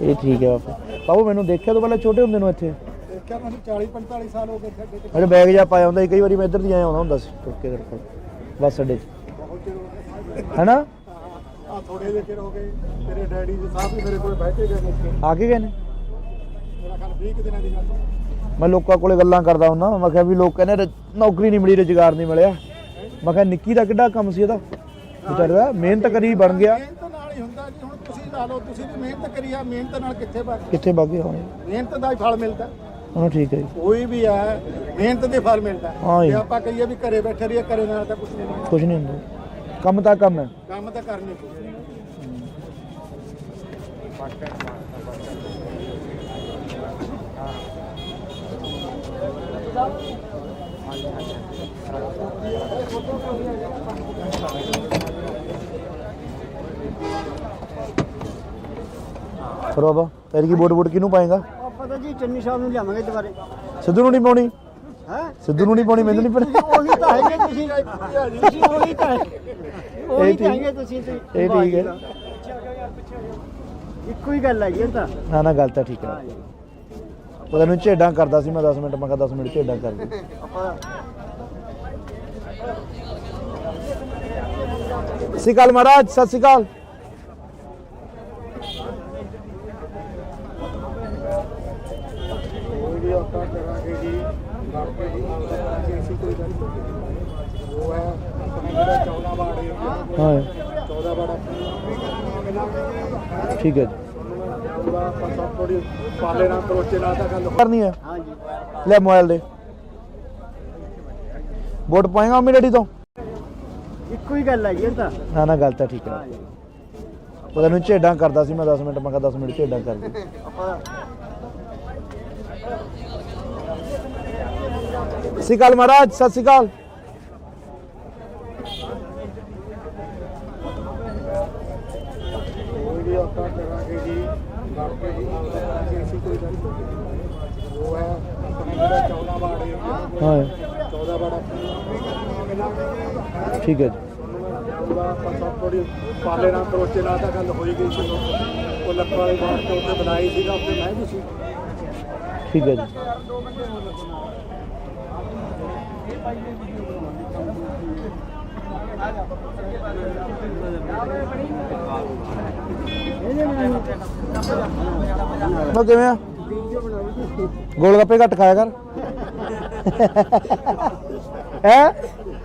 ਇਹ ਠੀਕ ਹੈ ਬਾਪੂ। ਬਾਪੂ ਮੈਨੂੰ ਦੇਖਿਆ ਤੋਂ ਪਹਿਲਾਂ ਛੋਟੇ ਹੁੰਦੇ ਨੂੰ ਇੱਥੇ ਦੇਖਿਆ ਮੈਨੂੰ 40 45 ਸਾਲ ਹੋ ਗਏ ਸਾਡੇ ਤੇ। ਮੇਰੇ ਬੈਗ ਜਾ ਪਾਇਆ ਹੁੰਦਾ ਸੀ, ਕਈ ਵਾਰੀ ਮੈਂ ਇੱਧਰ ਦੀ ਆਇਆ ਆਉਂਦਾ ਹੁੰਦਾ ਸੀ ਤੁਰ ਕੇ ਤੇਰੇ ਕੋਲ ਬੱਸ ਅੱਡੇ 'ਚ, ਬਹੁਤ ਚਿਰ ਹੋ ਗਏ ਹੈਨਾ? ਆ ਥੋੜੇ ਜਿਹੇ ਚਿਰ ਹੋ ਗਏ ਤੇਰੇ ਡੈਡੀ ਜੀ ਸਾਹਿਬ ਵੀ ਮੇਰੇ ਕੋਲ ਬਹਿ ਕੇ ਗਏ ਨੇ ਇੱਥੇ। ਆ ਕੇ ਗਏ ਨੇ? ਮੇਰਾ ਖਿਆਲ 20 ਕੁ ਦਿਨਾਂ ਦੀ ਗੱਲ ਹੈ। ਮੈਂ ਲੋਕਾਂ ਕੋਲੇ ਗੱਲਾਂ ਕਰਦਾ ਹੁੰਦਾ, ਮੈਂ ਕਿਹਾ ਵੀ ਲੋਕ ਕਹਿੰਦੇ ਨੌਕਰੀ ਨਹੀਂ ਮਿਲੀ, ਰੁਜ਼ਗਾਰ ਨਹੀਂ ਮਿਲਿਆ। ਮੈਂ ਕਿਹਾ ਨਿੱਕੀ ਦਾ ਕਿੱਡਾ ਕੰਮ ਸੀ ਇਹਦਾ, ਵਿਚਾਰੇ ਦਾ ਮਿਹਨਤ ਕਰੀ ਬਣ ਗਿਆ। ਮਿਹਨਤ ਨਾਲ ਹੀ ਹੁੰਦਾ ਜੀ। ਹੁਣ ਤੁਸੀਂ ਲਾ ਲਓ, ਤੁਸੀਂ ਵੀ ਮਿਹਨਤ ਕਰੀ ਆ, ਮਿਹਨਤ ਨਾਲ ਕਿੱਥੇ ਬਾਗੇ ਹੋਣੇ। ਮਿਹਨਤ ਦਾ ਹੀ ਫਲ ਮਿਲਦਾ। ਹਾਂ ਠੀਕ ਹੈ ਜੀ, ਕੋਈ ਵੀ ਹੈ ਮਿਹਨਤ ਦੇ ਫਲ ਮਿਲਦਾ। ਹਾਂ ਜੀ। ਜੇ ਆਪਾਂ ਕਹੀਏ ਵੀ ਘਰੇ ਬੈਠੇ ਰਹੀਏ, ਘਰੇ ਨਾਲ ਤਾਂ ਕੁਝ ਨਹੀਂ ਬਣਦਾ। ਕੁਝ ਨਹੀਂ ਹੁੰਦਾ, ਕੰਮ ਤਾਂ ਕੰਮ ਹੈ। ਕੰਮ ਤਾਂ ਕਰਨੀ ਪਊ। ਫਿਰ ਬਾਬਾ ਤੇਰੀ ਕੀ ਵੋਟ ਕਿਹਨੂੰ ਪਾਏਗਾ? ਪਤਾ ਜੀ ਚੰਨੀ ਸਾਹਿਬ ਨੂੰ ਲਿਆਵਾਂਗੇ ਦੁਬਾਰੇ। ਸਿੱਧੂ ਨੂੰ ਨਹੀਂ ਪਾਉਣੀ? ਹੈ ਸਿੱਧੂ ਨੂੰ ਨਹੀਂ ਪਾਉਣੀ, ਮੈਨੂੰ ਨਹੀਂ ਪਤਾ। ਉਹੀ ਤਾਂ ਹੈਗੇ ਤੁਸੀਂ ਉਹੀ ਤਾਂ ਹੈਗੇ ਤੁਸੀਂ ਤੇ ਇਹ ਠੀਕ ਹੈ। ਇੱਕੋ ਹੀ ਗੱਲ ਹੈ ਜੀ ਇਹ ਤਾਂ। ਨਾ ਗੱਲ ਤਾਂ ਠੀਕ ਹੈ। ਉਹ ਤੈਨੂੰ ਝੇਡਾਂ ਕਰਦਾ ਸੀ ਮੈਂ 10 ਮਿੰਟ, ਮੈਂ ਕਿਹਾ 10 ਮਿੰਟ ਝੇਡਾਂ ਕਰ ਦੇ। ਸਤਿ ਸ਼੍ਰੀ ਅਕਾਲ ਮਹਾਰਾਜ, ਸਤਿ ਸ਼੍ਰੀ ਅਕਾਲ। ਕੋਈ ਵੀ ਆਪਾਂ ਕਰਾਂਗੇ ਜੀ, ਬਾਕੀ ਜੀ ਕਰਾਂਗੇ ਅਸੀਂ ਕੋਈ ਗੱਲ ਨਹੀਂ। ਉਹ ਹੈ ਆਪਣਾ ਜਿਹੜਾ 14 ਵਾਰਡ ਏਰੀਆ, ਹਾਂ 14 ਵਾਰਡ ਠੀਕ ਹੈ ਜੀ। ਆਪਾਂ ਸਭ ਥੋੜੀ ਪਾਲੇ ਨਾਲ ਕਰੋਚੇ ਨਾਲ ਤਾਂ ਗੱਲ ਕਰਨੀ ਹੈ, ਹਾਂ ਜੀ। ਲੈ ਮੋਬਾਈਲ ਦੇ। ਵੋਟ ਪਾਏਗਾ ਮੰਮੀ ਡੈਡੀ ਤੋਂ? ਇੱਕੋ ਹੀ ਗੱਲ ਹੈ ਜੀ ਇਹ ਤਾਂ। ਨਾ ਗੱਲ ਤਾਂ ਠੀਕ ਹੈ। ਉਹ ਤੈਨੂੰ ਝੇਡਾਂ ਕਰਦਾ ਸੀ ਮੈਂ 10 ਮਿੰਟ, ਮੈਂ ਕਿਹਾ 10 ਮਿੰਟ ਝੇਡਾਂ ਕਰ ਦੇ। ਸਤਿ ਸ਼੍ਰੀ ਅਕਾਲ ਮਹਾਰਾਜ, ਸਤਿ ਸ਼੍ਰੀ ਅਕਾਲ। ਕੋਈ ਵੀ ਆਪਾਂ ਕਰਾਂਗੇ ਜੀ, ਬਾਕੀ ਜੀ ਕਰਾਂਗੇ ਅਸੀਂ ਕੋਈ ਗੱਲ ਨਹੀਂ। ਉਹ ਹੈ ਆਪਣਾ ਜਿਹੜਾ 14 ਵਾਰਡ ਏਰੀਆ, ਹਾਂ 14 ਵਾਰਡ ਠੀਕ ਹੈ ਜੀ। ਆਪਾਂ ਸਭ ਥੋੜੀ ਪਾਲੇ ਨਾਲ ਕਰੋਚੇ ਨਾਲ ਤਾਂ ਗੱਲ ਹੋਈ ਗਈ ਸੀ। ਉਹ ਲੱਖਾਂ ਵਾਲੀ ਬਾਤ ਤੇ ਉੱਥੇ ਬਣਾਈ ਸੀਗਾ, ਉੱਥੇ ਮੈਂ ਵੀ ਸੀ। ਠੀਕ ਹੈ ਜੀ। ਮੈਂ ਕਿਵੇਂ ਆ? ਗੋਲ ਗੱਪੇ ਘੱਟ ਖਾਇਆ ਕਰ। ਹੈ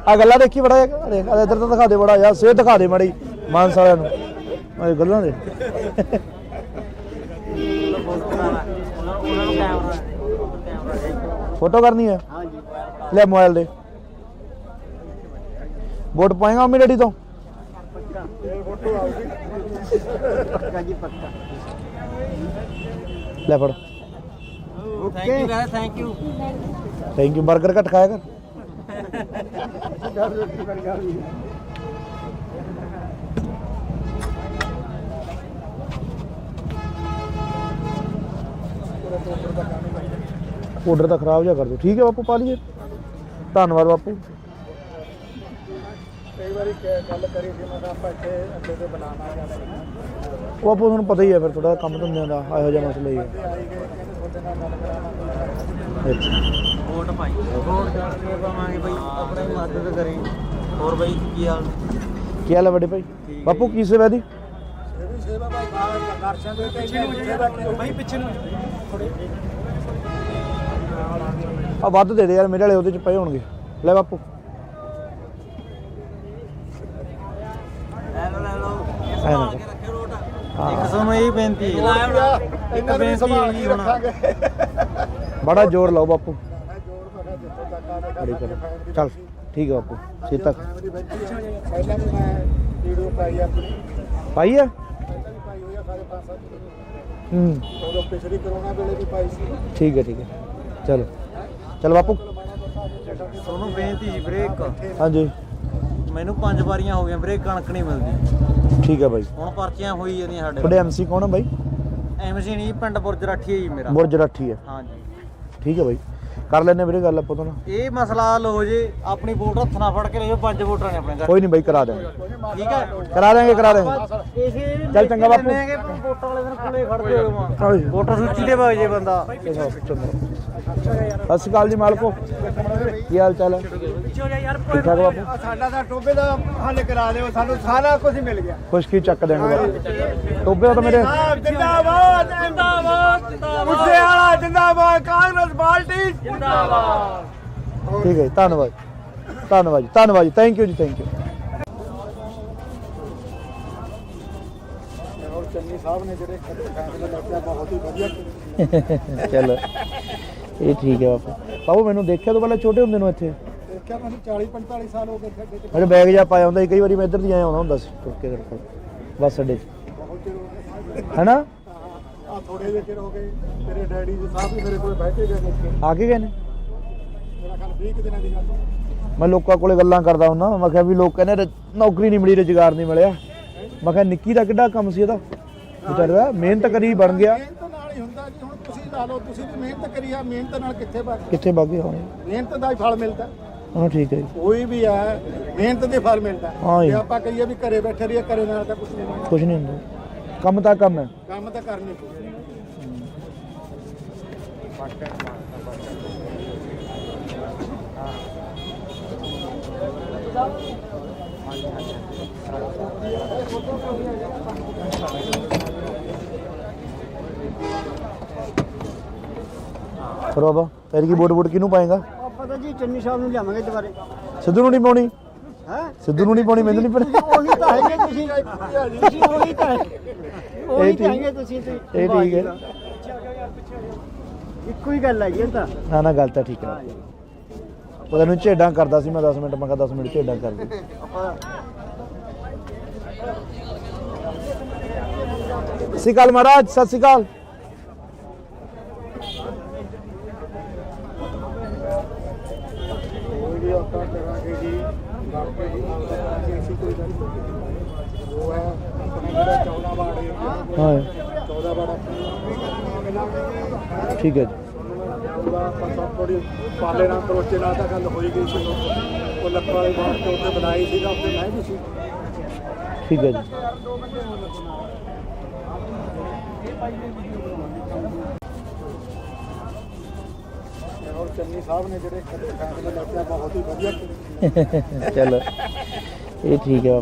ਆ ਗੱਲਾਂ ਦੇਖੀ ਬੜਾ ਦੇਖ ਇੱਧਰ ਤਾਂ ਦਿਖਾ ਦੇ ਬੜਾ ਯਾਰ ਸੇ ਦਿਖਾ ਦੇ ਮੜੀ ਮਾਨਸਾ ਵਾਲਿਆਂ ਨੂੰ ਇਹ ਗੱਲਾਂ ਦੇ ਉਹਨਾਂ ਨੂੰ ਕੈਮਰਾ ਫੋਟੋ ਕਰਨੀ ਹੈ ਹਾਂਜੀ ਲੈ ਮੋਬਾਈਲ ਦੇ ਵੋਟ ਪਾਏਗਾ ਮੰਮੀ ਡੈਡੀ ਤੋਂ ਪੱਕਾ ਜੀ ਪੱਕਾ ਲੈ ਫੜ ਥੈਂਕ ਯੂ ਥੈਂਕ ਯੂ 버ਗਰ ਘੱਟ ਖਾਇਆ ਕਰ ਆਰਡਰ ਤਾਂ ਖਰਾਬ ਜਿਹਾ ਕਰ ਦਿਓ ਠੀਕ ਹੈ ਬਾਪੂ ਪਾ ਲਈਏ ਧੰਨਵਾਦ ਬਾਪੂ ਕਈ ਵਾਰੀ ਗੱਲ ਕਰੀ ਸੀ ਮੈਂ ਕਿਹਾ ਆਪਾਂ ਇੱਥੇ ਅੱਗੇ ਤੇ ਬਣਾਉਣਾ ਜਾਂ ਉਹ ਆਪੋ ਤੁਹਾਨੂੰ ਪਤਾ ਹੀ ਹੈ ਫਿਰ ਥੋੜਾ ਕੰਮ ਧੰਦਿਆਂ ਦਾ ਇਹੋ ਜਿਹਾ ਮਸਲਾ ਹੀ ਹੈ ਆਈ ਗਏ ਕਹਿੰਦੇ ਤੁਹਾਡੇ ਨਾਲ ਗੱਲ ਕਰਾਉਣਾ ਅੱਛਾ ਵੋਟ ਪਾਈ ਵੋਟ ਕਰਕੇ ਪਾਵਾਂਗੇ ਬਈ ਆਪਣੀ ਮਦਦ ਕਰੀ ਹੋਰ ਬਈ ਕੀ ਹਾਲ ਕੀ ਹਾਲ ਹੈ ਵੱਡੇ ਭਾਈ ਬਾਪੂ ਕੀ ਸੇਵਾ ਦੀ ਇਹ ਵੀ ਸੇਵਾ ਭਾਈ ਦਰਸ਼ਨ ਦੇ ਤੇ ਸੇਵਾ ਭਾਈ ਪਿੱਛੇ ਨੂੰ ਆ ਵੱਧ ਦੇ ਦੇ ਯਾਰ ਮੇਰੇ ਵਾਲੇ ਉਹਦੇ ਚ ਪਏ ਹੋਣਗੇ ਲੈ ਬਾਪੂ ਲੈ ਲਓ ਇਸ ਐਂ ਨਾ ਨਾਲ ਕੇ ਰੱਖਿਓ ਰੋਟ ਹਾਂ। ਇੱਕ ਤੁਹਾਨੂੰ ਇਹ ਬੇਨਤੀ ਹੈ ਇਹਨਾਂ ਨੂੰ ਸੰਭਾਲ ਕੇ ਰੱਖਾਂਗੇ ਬੜਾ ਜ਼ੋਰ ਲਾਓ ਬਾਪੂ ਮੈਂ ਜੋੜ ਪੜਾ ਜਿੱਥੋਂ ਤੱਕ ਆਵੇ ਬੜੀ ਕਰ ਚੱਲ ਠੀਕ ਹੈ ਬਾਪੂ ਛੇ ਤੱਕ ਫੈਮਿਲੀ ਬੈਠੀ ਹੈ ਪਹਿਲਾਂ ਵੀ ਮੈਂ ਵੀਡੀਓ ਪਾਈ ਆਪਣੀ ਪਾਈ ਹੈ ਪਹਿਲਾਂ ਵੀ ਪਾਈ ਹੋਈ ਆ ਸਾਰੇ 5-7 ਹੂੰ ਉਦੋਂ ਪਿਛਲੀ ਕਰੋਨਾ ਵੇਲੇ ਵੀ ਪਾਈ ਸੀ ਠੀਕ ਹੈ ਚਲੋ ਚਲ ਬਾਪੂ ਤੁਹਾਨੂੰ ਬੇਨਤੀ ਜੀ ਵੀਰੇ ਇੱਕ ਹਾਂਜੀ ਮੈਨੂੰ 5 ਵਾਰੀਆਂ ਹੋ ਗਈਆਂ ਵੀਰੇ ਕਣਕ ਨਹੀਂ ਮਿਲਦੀ ਠੀਕ ਹੈ ਬਾਈ ਹੁਣ ਪਰਚੀਆਂ ਹੋਈ ਜਾਂਦੀਆਂ ਸਾਡੇ ਤੁਹਾਡੇ ਐਮਸੀ ਕੌਣ ਹੈ ਬਾਈ ਐਮਸੀ ਨਹੀਂ ਪਿੰਡ ਬੁਰਜ ਰਾਠੀ ਹੈ ਜੀ ਮੇਰਾ ਬੁਰਜ ਰਾਠੀ ਹੈ ਹਾਂਜੀ ਠੀਕ ਹੈ ਬਾਈ ਕਰ ਲੈਣੇ ਵੀਰੇ ਗੱਲ ਆਪਾਂ ਤੋਂ ਨਾ ਇਹ ਮਸਲਾ ਹੱਲ ਹੋ ਜੇ ਆਪਣੀ ਵੋਟ ਹੱਥ ਨਾਲ ਫੜ ਕੇ ਲਿਓ 5 ਵੋਟਾਂ ਨੇ ਆਪਣੇ ਘਰ ਕੋਈ ਨਹੀਂ ਬਾਈ ਕਰਾ ਦੇਵਾਂਗੇ ਠੀਕ ਹੈ ਕਰਾ ਦੇਵਾਂਗੇ ਇਸੇ ਚੱਲ ਚੰਗਾ ਬਾਪੂ। ਵੋਟਾਂ ਵਾਲੇ ਦਿਨ ਕੋਲੇ ਖੜਦੇ ਹੋ ਹਾਂਜੀ। ਵੋਟਰ ਸੂਚੀ ਦੇ ਵਗ ਜੇ ਬੰਦਾ ਸਤਿ ਸ਼੍ਰੀ ਅਕਾਲ ਜੀ ਮਾਲਕੋ ਕੀ ਹਾਲ ਚਾਲ ਹੈ ਠੀਕ ਠਾਕ ਬਾਪੂ ਸਾਡਾ ਤਾਂ ਟੋਬੇ ਦਾ ਹੱਲ ਕਰਾ ਦਿਓ ਸਾਨੂੰ ਸਾਰਾ ਕੁਝ ਮਿਲ ਗਿਆ ਖੁਸ਼ਕੀ ਚੱਕ ਦੇਣਗੇ ਬਾਪੂ ਟੋਬੇ ਤਾਂ ਮੇਰੇ ਜਿੰਦਾਬਾਦ ਜਿੰਦਾਬਾਦ ਮੁੱਸੇ ਵਾਲਾ ਜਿੰਦਾਬਾਦ ਕਾਂਗਰਸ ਪਾਰਟੀ ਜਿੰਦਾਬਾਦ ਠੀਕ ਹੈ ਜੀ, ਧੰਨਵਾਦ ਜੀ ਥੈਂਕ ਯੂ ਜੀ ਥੈਂਕ ਯੂ ਔਰ ਚੰਨੀ ਸਾਹਿਬ ਨੇ ਜਿਹੜੇ ਫੈਸਲੇ ਲਿਆ ਬਹੁਤ ਹੀ ਵਧੀਆ ਕੀਤੇ। ਚਲੋ ਇਹ ਠੀਕ ਹੈ ਬਾਪੂ ਮੈਨੂੰ ਦੇਖਿਆ ਤੋਂ ਪਹਿਲਾਂ ਛੋਟੇ ਹੁੰਦੇ ਨੂੰ ਇੱਥੇ ਦੇਖਿਆ ਮੈਨੂੰ 40-45 ਸਾਲ ਹੋ ਗਏ ਖੱਡੇ ਤੇ ਮੇਰੇ ਬੈਗ ਜਾ ਪਾਇਆ ਹੁੰਦਾ ਸੀ ਕਈ ਵਾਰੀ ਮੈਂ ਇੱਧਰ ਦੀ ਆਇਆ ਆਉਂਦਾ ਹੁੰਦਾ ਸੀ ਤੁਰ ਕੇ ਤੇਰੇ ਕੋਲ ਬੱਸ ਅੱਡੇ 'ਚ ਬਹੁਤ ਚਿਰ ਹੋ ਗਏ ਹੈਨਾ ਆ ਥੋੜੇ ਜਿਹੇ ਚਿਰ ਹੋ ਗਏ ਤੇਰੇ ਡੈਡੀ ਜੀ ਸਾਹਿਬ ਵੀ ਮੇਰੇ ਕੋਲ ਬੈਠੇ ਗਏ ਨੇ ਆ ਕੇ ਗਏ ਨੇ ਮੇਰਾ ਖਿਆਲ 20 ਕੁ ਦਿਨਾਂ ਦੀ ਗੱਲ ਹੈ। ਮੈਂ ਲੋਕਾਂ ਕੋਲੇ ਗੱਲਾਂ ਕਰਦਾ ਹੁੰਦਾ ਮੈਂ ਕਿਹਾ ਵੀ ਲੋਕ ਕਹਿੰਦੇ ਨੌਕਰੀ ਨਹੀਂ ਮਿਲੀ ਰੁਜ਼ਗਾਰ ਨਹੀਂ ਮਿਲਿਆ ਮੈਂ ਕਿਹਾ ਨਿੱਕੀ ਦਾ ਕਿੱਡਾ ਕੰਮ ਸੀ ਇਹਦਾ ਵਿਚਾਰਾ ਮਿਹਨਤ ਕਰੀ ਬਣ ਗਿਆ ਮਿਹਨਤ ਨਾਲ ਹੀ ਹੁੰਦਾ ਜੀ ਹੁਣ ਤੁਸੀਂ ਲਾ ਲਓ ਤੁਸੀਂ ਵੀ ਮਿਹਨਤ ਕਰੀ ਆ ਮਿਹਨਤ ਨਾਲ ਕਿੱਥੇ ਬਣ ਕਿੱਥੇ ਬਾਗੇ ਹੋਣੇ ਮਿਹਨਤ ਦਾ ਹੀ ਫਲ ਮਿਲਦਾ ਹਾਂ ਠੀਕ ਹੈ ਜੀ ਕੋਈ ਵੀ ਹੈ ਮਿਹਨਤ ਦੇ ਫਲ ਮਿਲਦਾ ਹਾਂ ਜੀ। ਜੇ ਆਪਾਂ ਕਹੀਏ ਵੀ ਘਰੇ ਬੈਠੇ ਰਹੀਏ ਘਰੇ ਨਾਲ ਤਾਂ ਕੁਝ ਨਹੀਂ ਮਿਲਦਾ ਕੁਝ ਨਹੀਂ ਹੁੰਦਾ ਕੰਮ ਤਾਂ ਕੰਮ ਹੈ ਕੰਮ ਤਾਂ ਕਰਨੀ ਪਊ ਫਿਰ ਬਾਬਾ ਫਿਰ ਕੀ ਵੋਟ ਕਿਹਨੂੰ ਪਾਏਗਾ ਆਪਾਂ ਤਾਂ ਜੀ ਚੰਨੀ ਸਾਹਿਬ ਨੂੰ ਲਿਆਵਾਂਗੇ ਦੁਬਾਰੇ ਸਿੱਧੂ ਨੂੰ ਨਹੀਂ ਪਾਉਣੀ ਹੈ ਸਿੱਧੂ ਨੂੰ ਨਹੀਂ ਪਾਉਣੀ ਮੈਨੂੰ ਨਹੀਂ ਪਤਾ ਉਹੀ ਤਾਂ ਹੈਗੇ ਤੁਸੀਂ ਉਹੀ ਤਾਂ ਉਹੀ ਤਾਂ ਹੈਗੇ ਤੁਸੀਂ ਤੇ ਇਹ ਠੀਕ ਹੈ ਇੱਕੋ ਹੀ ਗੱਲ ਹੈਗੀ ਇਹ ਤਾਂ ਨਾ ਗੱਲ ਤਾਂ ਠੀਕ ਹੈ ਪਤਾ ਨੂੰ ਝੇਡਾਂ ਕਰਦਾ ਸੀ ਮੈਂ 10 ਮਿੰਟ ਮੈਂ ਕਿਹਾ 10 ਮਿੰਟ ਝੇਡਾਂ ਕਰ ਦੇ ਸਤਿ ਸ਼੍ਰੀ ਅਕਾਲ ਮਹਾਰਾਜ ਸਤਿ ਸ਼੍ਰੀ ਅਕਾਲ ਕੋਈ ਵੀ ਆਪਾਂ ਕਰਾਂਗੇ ਜੀ ਡਾਕਟਰ ਜੀ ਨਾਲ ਕਰਾਂਗੇ ਅਸੀਂ ਕੋਈ ਗੱਲ ਨਹੀਂ ਉਹ ਹੈ ਆਪਣਾ ਜਿਹੜਾ 14 ਵਾਰਡ ਏਰੀਆ ਹਾਂ 14 ਵਾਰਡ ਆਪਣਾ ਠੀਕ ਹੈ ਜੀ ਉਹਦਾ ਪਤਾ ਥੋੜੀ ਪਾਲੇ ਨਾਲ ਕਰੋਚੇ ਨਾਲ ਤਾਂ ਗੱਲ ਹੋਈ ਗਈ ਸੀ ਉਹ ਲੱਖਾਂ ਵਾਲੇ ਬਾਹਰ ਤੋਂ ਉੱਤੇ ਬਣਾਈ ਸੀ ਤਾਂ ਉੱਤੇ ਮੈਂ ਵੀ ਸੀ ਠੀਕ ਹੈ ਜੀ ਔਰ ਚੰਨੀ ਸਾਹਿਬ ਨੇ ਜਿਹੜੇ ਫੈਸਲੇ ਲਿਆ ਬਹੁਤ ਹੀ ਵਧੀਆ ਕੀਤੇ। ਚਲੋ ਇਹ ਠੀਕ ਹੈ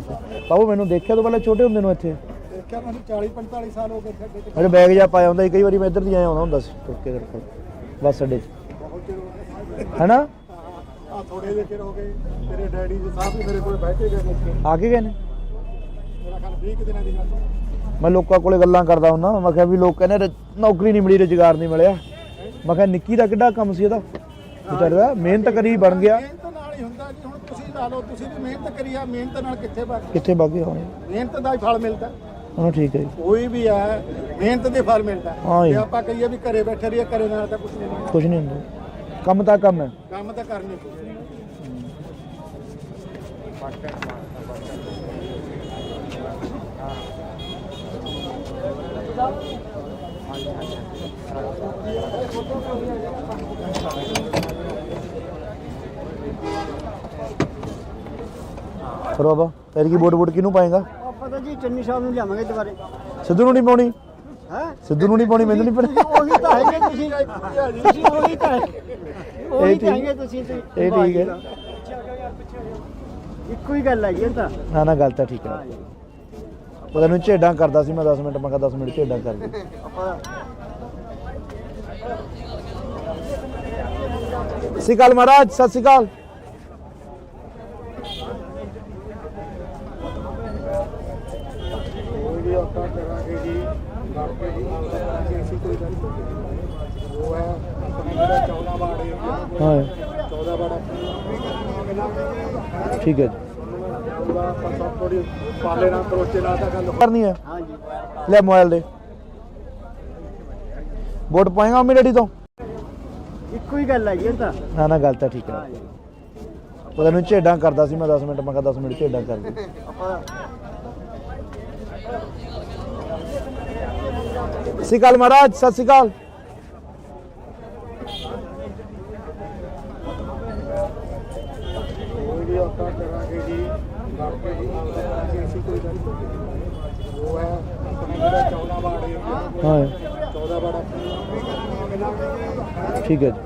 ਬਾਪੂ ਮੈਨੂੰ ਦੇਖਿਆ ਤੋਂ ਪਹਿਲਾਂ ਛੋਟੇ ਹੁੰਦੇ ਨੂੰ ਇੱਥੇ ਦੇਖਿਆ ਮੈਨੂੰ 40-45 ਸਾਲ ਹੋ ਗਏ ਖੱਡੇ ਤੇ ਮੇਰੇ ਬੈਗ ਜਾ ਪਾਇਆ ਹੁੰਦਾ ਸੀ ਕਈ ਵਾਰੀ ਮੈਂ ਇੱਧਰ ਦੀ ਆਇਆ ਆਉਂਦਾ ਹੁੰਦਾ ਸੀ ਤੁਰ ਕੇ ਤੇਰੇ ਕੋਲ ਬੱਸ ਅੱਡੇ 'ਚ ਬਹੁਤ ਚਿਰ ਹੋ ਗਏ ਹੈਨਾ? ਆ ਥੋੜੇ ਜਿਹੇ ਚਿਰ ਹੋ ਗਏ ਤੇਰੇ ਡੈਡੀ ਜੀ ਸਾਹਿਬ ਵੀ ਮੇਰੇ ਕੋਲ ਬੈਠੇ ਗਏ ਮੁੱਕੇ ਆ ਕੇ ਗਏ ਨੇ? ਮੇਰਾ ਖਿਆਲ 20 ਕੁ ਦਿਨਾਂ ਦੀ ਗੱਲ ਹੈ। ਮੈਂ ਲੋਕਾਂ ਕੋਲੇ ਗੱਲਾਂ ਕਰਦਾ ਹੁੰਦਾ, ਮੈਂ ਕਿਹਾ ਵੀ ਲੋਕ ਕਹਿੰਦੇ ਨੌਕਰੀ ਨਹੀਂ ਮਿਲੀ, ਰੁਜ਼ਗਾਰ ਨਹੀਂ ਮਿਲਿਆ। ਮੈਂ ਕਿਹਾ ਨਿੱਕੀ ਦਾ ਕਿੱਡਾ ਕੰਮ ਸੀ ਇਹਦਾ, ਵਿਚਾਰੇ ਦਾ ਮਿਹਨਤ ਕਰੀ ਬਣ ਗਿਆ। ਮਿਹਨਤ ਨਾਲ ਹੀ ਹੁੰਦਾ ਜੀ। ਹੁਣ ਤੁਸੀਂ ਲਾ ਲਓ, ਤੁਸੀਂ ਵੀ ਮਿਹਨਤ ਕਰੀ ਆ, ਮਿਹਨਤ ਨਾਲ ਕਿੱਥੇ ਬਣ ਕਿੱਥੇ ਬਾਕੀ ਹੋਣੇ? ਮਿਹਨਤ ਦਾ ਹੀ ਫਲ ਮਿਲਦਾ। ਹਾਂ ਠੀਕ ਹੈ ਜੀ। ਕੋਈ ਵੀ ਹੈ ਮਿਹਨਤ ਦੇ ਫਲ ਮਿਲਦਾ। ਹਾਂ ਜੀ। ਜੇ ਆਪਾਂ ਕਹੀਏ ਵੀ ਘਰੇ ਬੈਠੇ ਰਹੀਏ, ਘਰੇ ਨਾਲ ਤਾਂ ਕੁਝ ਨਹੀਂ, ਕੁਝ ਨਹੀਂ ਹੁੰਦਾ, ਕੰਮ ਤਾਂ ਕੰਮ ਹੈ। ਕੰਮ ਤਾਂ ਕਰਨੀ ਪਊ। ਫਿਰ ਬਾਬਾ ਤੇਰੀ ਕੀ ਵੋਟ ਕਿਹਨੂੰ ਪਾਏਗਾ? ਪਤਾ ਜੀ ਚੰਨੀ ਸਾਹਿਬ ਨੂੰ ਲਿਆਵਾਂਗੇ ਦੁਬਾਰੇ। ਸਿੱਧੂ ਨੂੰ ਨਹੀਂ ਪਾਉਣੀ? ਹੈ ਸਿੱਧੂ ਨੂੰ ਨਹੀਂ ਪਾਉਣੀ, ਮੈਨੂੰ ਨਹੀਂ ਪਤਾ। ਉਹੀ ਤਾਂ ਹੈਗੇ ਤੁਸੀਂ ਉਹੀ ਤਾਂ ਉਹੀ ਤਾਂ ਹੈਗੇ ਤੁਸੀਂ ਤੇ ਇਹ ਠੀਕ ਹੈ। ਇੱਕੋ ਹੀ ਗੱਲ ਹੈ ਜੀ ਇਹ ਤਾਂ। ਨਾ ਨਾ ਗੱਲ ਤਾਂ ਠੀਕ ਹੈ। ਉਹ ਤੈਨੂੰ ਝੇਡਾਂ ਕਰਦਾ ਸੀ ਮੈਂ 10 ਮਿੰਟ, ਮੈਂ ਕਿਹਾ 10 ਮਿੰਟ ਝੇਡਾਂ ਕਰ ਦੇ। ਆਪਾਂ ਸਤਿ ਸ਼੍ਰੀ ਅਕਾਲ ਮਹਾਰਾਜ, ਸਤਿ ਸ਼੍ਰੀ ਅਕਾਲ। ਕੋਈ ਵੀ ਆਪਾਂ ਕਰਾਂਗੇ ਜੀ, ਕਰਕੇ ਜੀ ਕਰਾਂਗੇ ਅਸੀਂ, ਕੋਈ ਗੱਲ ਨਹੀਂ। ਉਹ ਹੈ ਆਪਣੇ ਜਿਹੜਾ 14 ਵਾਰਡ ਹੈ, ਹਾਂ 14 ਵਾਰਡ ਠੀਕ ਹੈ ਜੀ। ਉਹਦਾ ਆਪਾਂ ਸਭ ਥੋੜੀ ਪਾਲੇ ਨਾਲ ਕਰੋਚੇ ਨਾਲ ਤਾਂ ਗੱਲ ਕਰਨੀ ਹੈ, ਹਾਂ ਜੀ ਲੈ ਮੋਬਾਈਲ ਦੇ। ਵੋਟ ਪਾਏਗਾ ਮੰਮੀ ਡੈਡੀ ਤੋਂ? ਇੱਕੋ ਹੀ ਗੱਲ ਹੈ ਜੀ ਇਹ ਤਾਂ। ਨਾ ਨਾ ਗੱਲ ਤਾਂ ਠੀਕ ਹੈ। ਉਹ ਤੈਨੂੰ ਝੇਡਾਂ ਕਰਦਾ ਸੀ ਮੈਂ 10 ਮਿੰਟ, ਮੈਂ ਕਿਹਾ 10 ਮਿੰਟ ਝੇਡਾਂ ਕਰ ਦੇ। ਆਪਾਂ ਸਤਿ ਸ਼੍ਰੀ ਅਕਾਲ ਮਹਾਰਾਜ, ਸਤਿ ਸ਼੍ਰੀ ਅਕਾਲ। ਕੋਈ ਵੀ ਆਪਾਂ ਕਰਾਂਗੇ ਜੀ, ਕਰਕੇ ਜੀ ਕਰਾਂਗੇ ਅਸੀਂ, ਕੋਈ ਗੱਲ ਨਹੀਂ। ਉਹ ਹੈ ਆਪਣੇ ਜਿਹੜਾ 14 ਵਾਰਡ ਹੈ, ਹਾਂ 14 ਵਾਰਡ ਠੀਕ ਹੈ ਜੀ।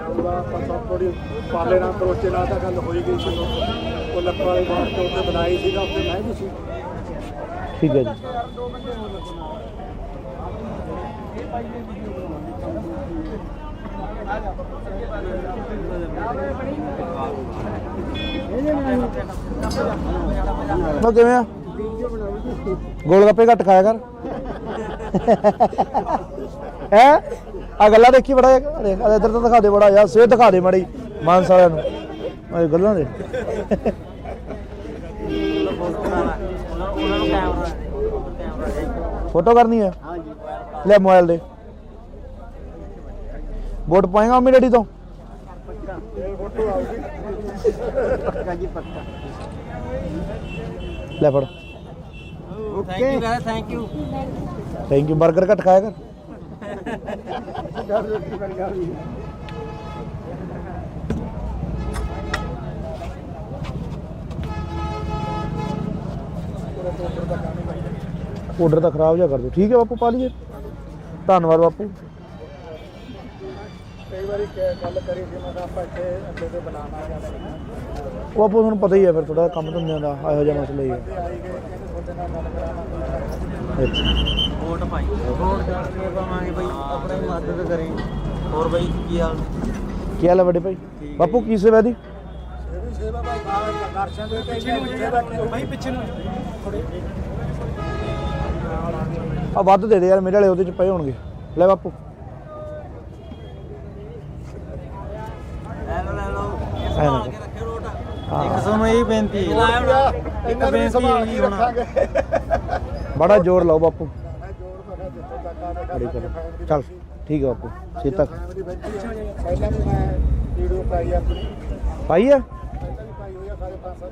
ਉਹਦਾ ਆਪਾਂ ਸਭ ਥੋੜੀ ਪਾਲੇ ਨਾਲ ਕਰੋਚੇ ਨਾਲ ਤਾਂ ਗੱਲ ਹੋਈ ਗਈ ਸੀ। ਉਹ ਲੱਖਾਂ ਵਾਲੇ ਬਾਹਰ ਤੋਂ ਉੱਤੇ ਬਣਾਈ ਸੀਗਾ, ਉੱਥੇ ਮੈਂ ਵੀ ਸੀ। ਠੀਕ ਹੈ ਜੀ। ਮੈਂ ਕਿਵੇਂ ਆ? ਗੋਲ ਗੱਪੇ ਘੱਟ ਖਾਇਆ ਕਰ। ਹੈ ਆ ਗੱਲਾਂ ਦੇਖੀ ਬੜਾ ਦੇਖ, ਇੱਧਰ ਤਾਂ ਦਿਖਾ ਦੇ ਬੜਾ ਯਾਰ, ਸਿਹਤ ਦਿਖਾ ਦੇ ਮਾੜੀ ਮਾਨਸ ਵਾਲਿਆਂ ਨੂੰ ਇਹ ਗੱਲਾਂ ਦੇ। ਫੋਟੋ ਕਰਨੀ ਹੈ, ਹਾਂ ਜੀ ਲੈ ਮੋਬਾਈਲ ਦੇ। ਵੋਟ ਪਾਏਗਾ ਮੰਮੀ ਡੈਡੀ ਤੋਂ? ਪੱਕਾ ਜੀ ਪੱਕਾ। ਲੈ ਫੜ। Okay thank you. Thank you. Burger ਘੱਟ ਖਾਇਆ ਕਰ। ਆਰਡਰ ਤਾਂ ਖਰਾਬ ਜਿਹਾ ਕਰ ਦਿਓ। ਠੀਕ ਹੈ ਬਾਪੂ, ਪਾ ਲਈਏ। ਧੰਨਵਾਦ ਬਾਪੂ। ਕਈ ਵਾਰੀ ਗੱਲ ਕਰੀ ਸੀ ਮੈਂ ਕਿਹਾ ਆਪਾਂ ਇੱਥੇ ਅੱਡੇ ਤੇ ਬਣਾਉਣਾ ਜਾਂ ਉਹ ਬਾਪੂ ਤੁਹਾਨੂੰ ਪਤਾ ਹੀ ਹੈ ਫਿਰ ਥੋੜਾ ਕੰਮ ਧੰਦਿਆਂ ਦਾ ਇਹੋ ਜਿਹਾ ਮਸਲਾ ਹੀ ਹੈ। ਆਈ ਗਏ ਤੁਹਾਡੇ ਨਾਲ ਗੱਲ ਕਰਾਉਣਾ। ਅੱਛਾ ਵੋਟ ਪਾਈ, ਵੋਟ ਕਰਕੇ ਪਾਵਾਂਗੇ ਬਈ, ਆਪਣੀ ਮਦਦ ਕਰੇ। ਹੋਰ ਬਈ ਕੀ ਹਾਲ? ਕੀ ਹਾਲ ਹੈ ਵੱਡੇ ਭਾਈ? ਬਾਪੂ ਕੀ ਸੇਵਾ ਦੀ? ਸੇਵਾ ਭਾਈ ਦਰਸ਼ਨ ਦੇ ਕੇ ਸੇਵਾ ਭਾਈ ਪਿੱਛੇ ਨੂੰ ਆ ਵੱਧ ਦੇ ਦੇ ਯਾਰ, ਮੇਰੇ ਵਾਲੇ ਉਹਦੇ ਚ ਪਏ ਹੋਣਗੇ। ਲੈ ਬਾਪੂ। ਲੈ ਲਓ ਐ ਨਾ ਕਰ। ਰੱਖਿਓ ਵੋਟ। ਹਾਂ। ਇੱਕ ਸਾਨੂੰ ਇਹ ਬੇਨਤੀ ਹੈ, ਇਹਨਾਂ ਨੂੰ ਸੰਭਾਲ ਕੇ ਰੱਖਾਂਗੇ। ਬੜਾ ਜ਼ੋਰ ਲਾਓ ਬਾਪੂ। ਮੈਂ ਜੋੜ ਮੈਂ ਜਿੱਥੋਂ ਤੱਕ ਆ ਬੜੀ ਕਰ ਚੱਲ ਠੀਕ ਹੈ ਬਾਪੂ। ਛੇਤੀ ਤੱਕ ਪਹਿਲਾਂ ਵੀ ਮੈਂ ਵੀਡੀਓ ਪਾਈ ਆਪਣੀ, ਪਾਈ ਹੈ। ਪਹਿਲਾਂ ਵੀ ਪਾਈ ਹੋਈ ਆ ਸਾਰੇ 5-7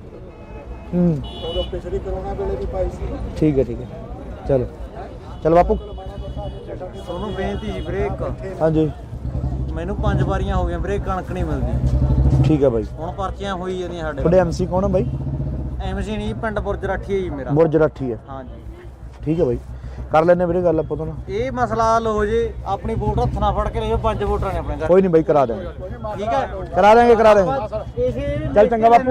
ਹੂੰ ਉਦੋਂ ਪਿਛਲੀ ਕਰੋਨਾ ਵੇਲੇ ਵੀ ਪਾਈ ਸੀ। ਠੀਕ ਹੈ ਠੀਕ ਹੈ। ਚਲੋ ਚਲ ਬਾਪੂ। ਤੁਹਾਨੂੰ ਬੇਨਤੀ ਜੀ ਵੀਰੇ ਇੱਕ, ਹਾਂਜੀ ਮੈਨੂੰ 5 ਵਾਰੀਆਂ ਹੋ ਗਈਆਂ ਵੀਰੇ, ਕਣਕ ਨਹੀਂ ਮਿਲਦੀ। ਠੀਕ ਹੈ ਬਾਈ। ਹੁਣ ਪਰਚੀਆਂ ਹੋਈ ਜਾਂਦੀਆਂ ਸਾਡੇ ਤੁਹਾਡੇ ਐਮਸੀ ਕੌਣ ਹੈ ਬਾਈ? ਐਮਸੀ ਨਹੀਂ, ਪਿੰਡ ਬੁਰਜ ਰਾਠੀ ਹੈ ਜੀ ਮੇਰਾ। ਬੁਰਜ ਰਾਠੀ ਹੈ। ਹਾਂਜੀ ਠੀਕ ਹੈ ਬਾਈ, ਕਰ ਲੈਣੇ ਵੀਰੇ ਗੱਲ ਆਪਾਂ ਤੋਂ ਨਾ। ਇਹ ਮਸਲਾ ਹੱਲ ਹੋ ਜੇ, ਆਪਣੀ ਵੋਟ ਹੱਥ ਨਾਲ ਫੜ ਕੇ ਲਿਓ। 5 ਵੋਟਾਂ ਨੇ ਆਪਣੇ ਘਰ, ਕੋਈ ਨਹੀਂ ਬਾਈ, ਕਰਾ ਦੇਵਾਂਗੇ। ਠੀਕ ਹੈ? ਕਰਾ ਦੇਵਾਂਗੇ ਕਰਾ ਦੇਵਾਂਗੇ। ਇਸੇ ਚੱਲ ਚੰਗਾ ਬਾਪੂ।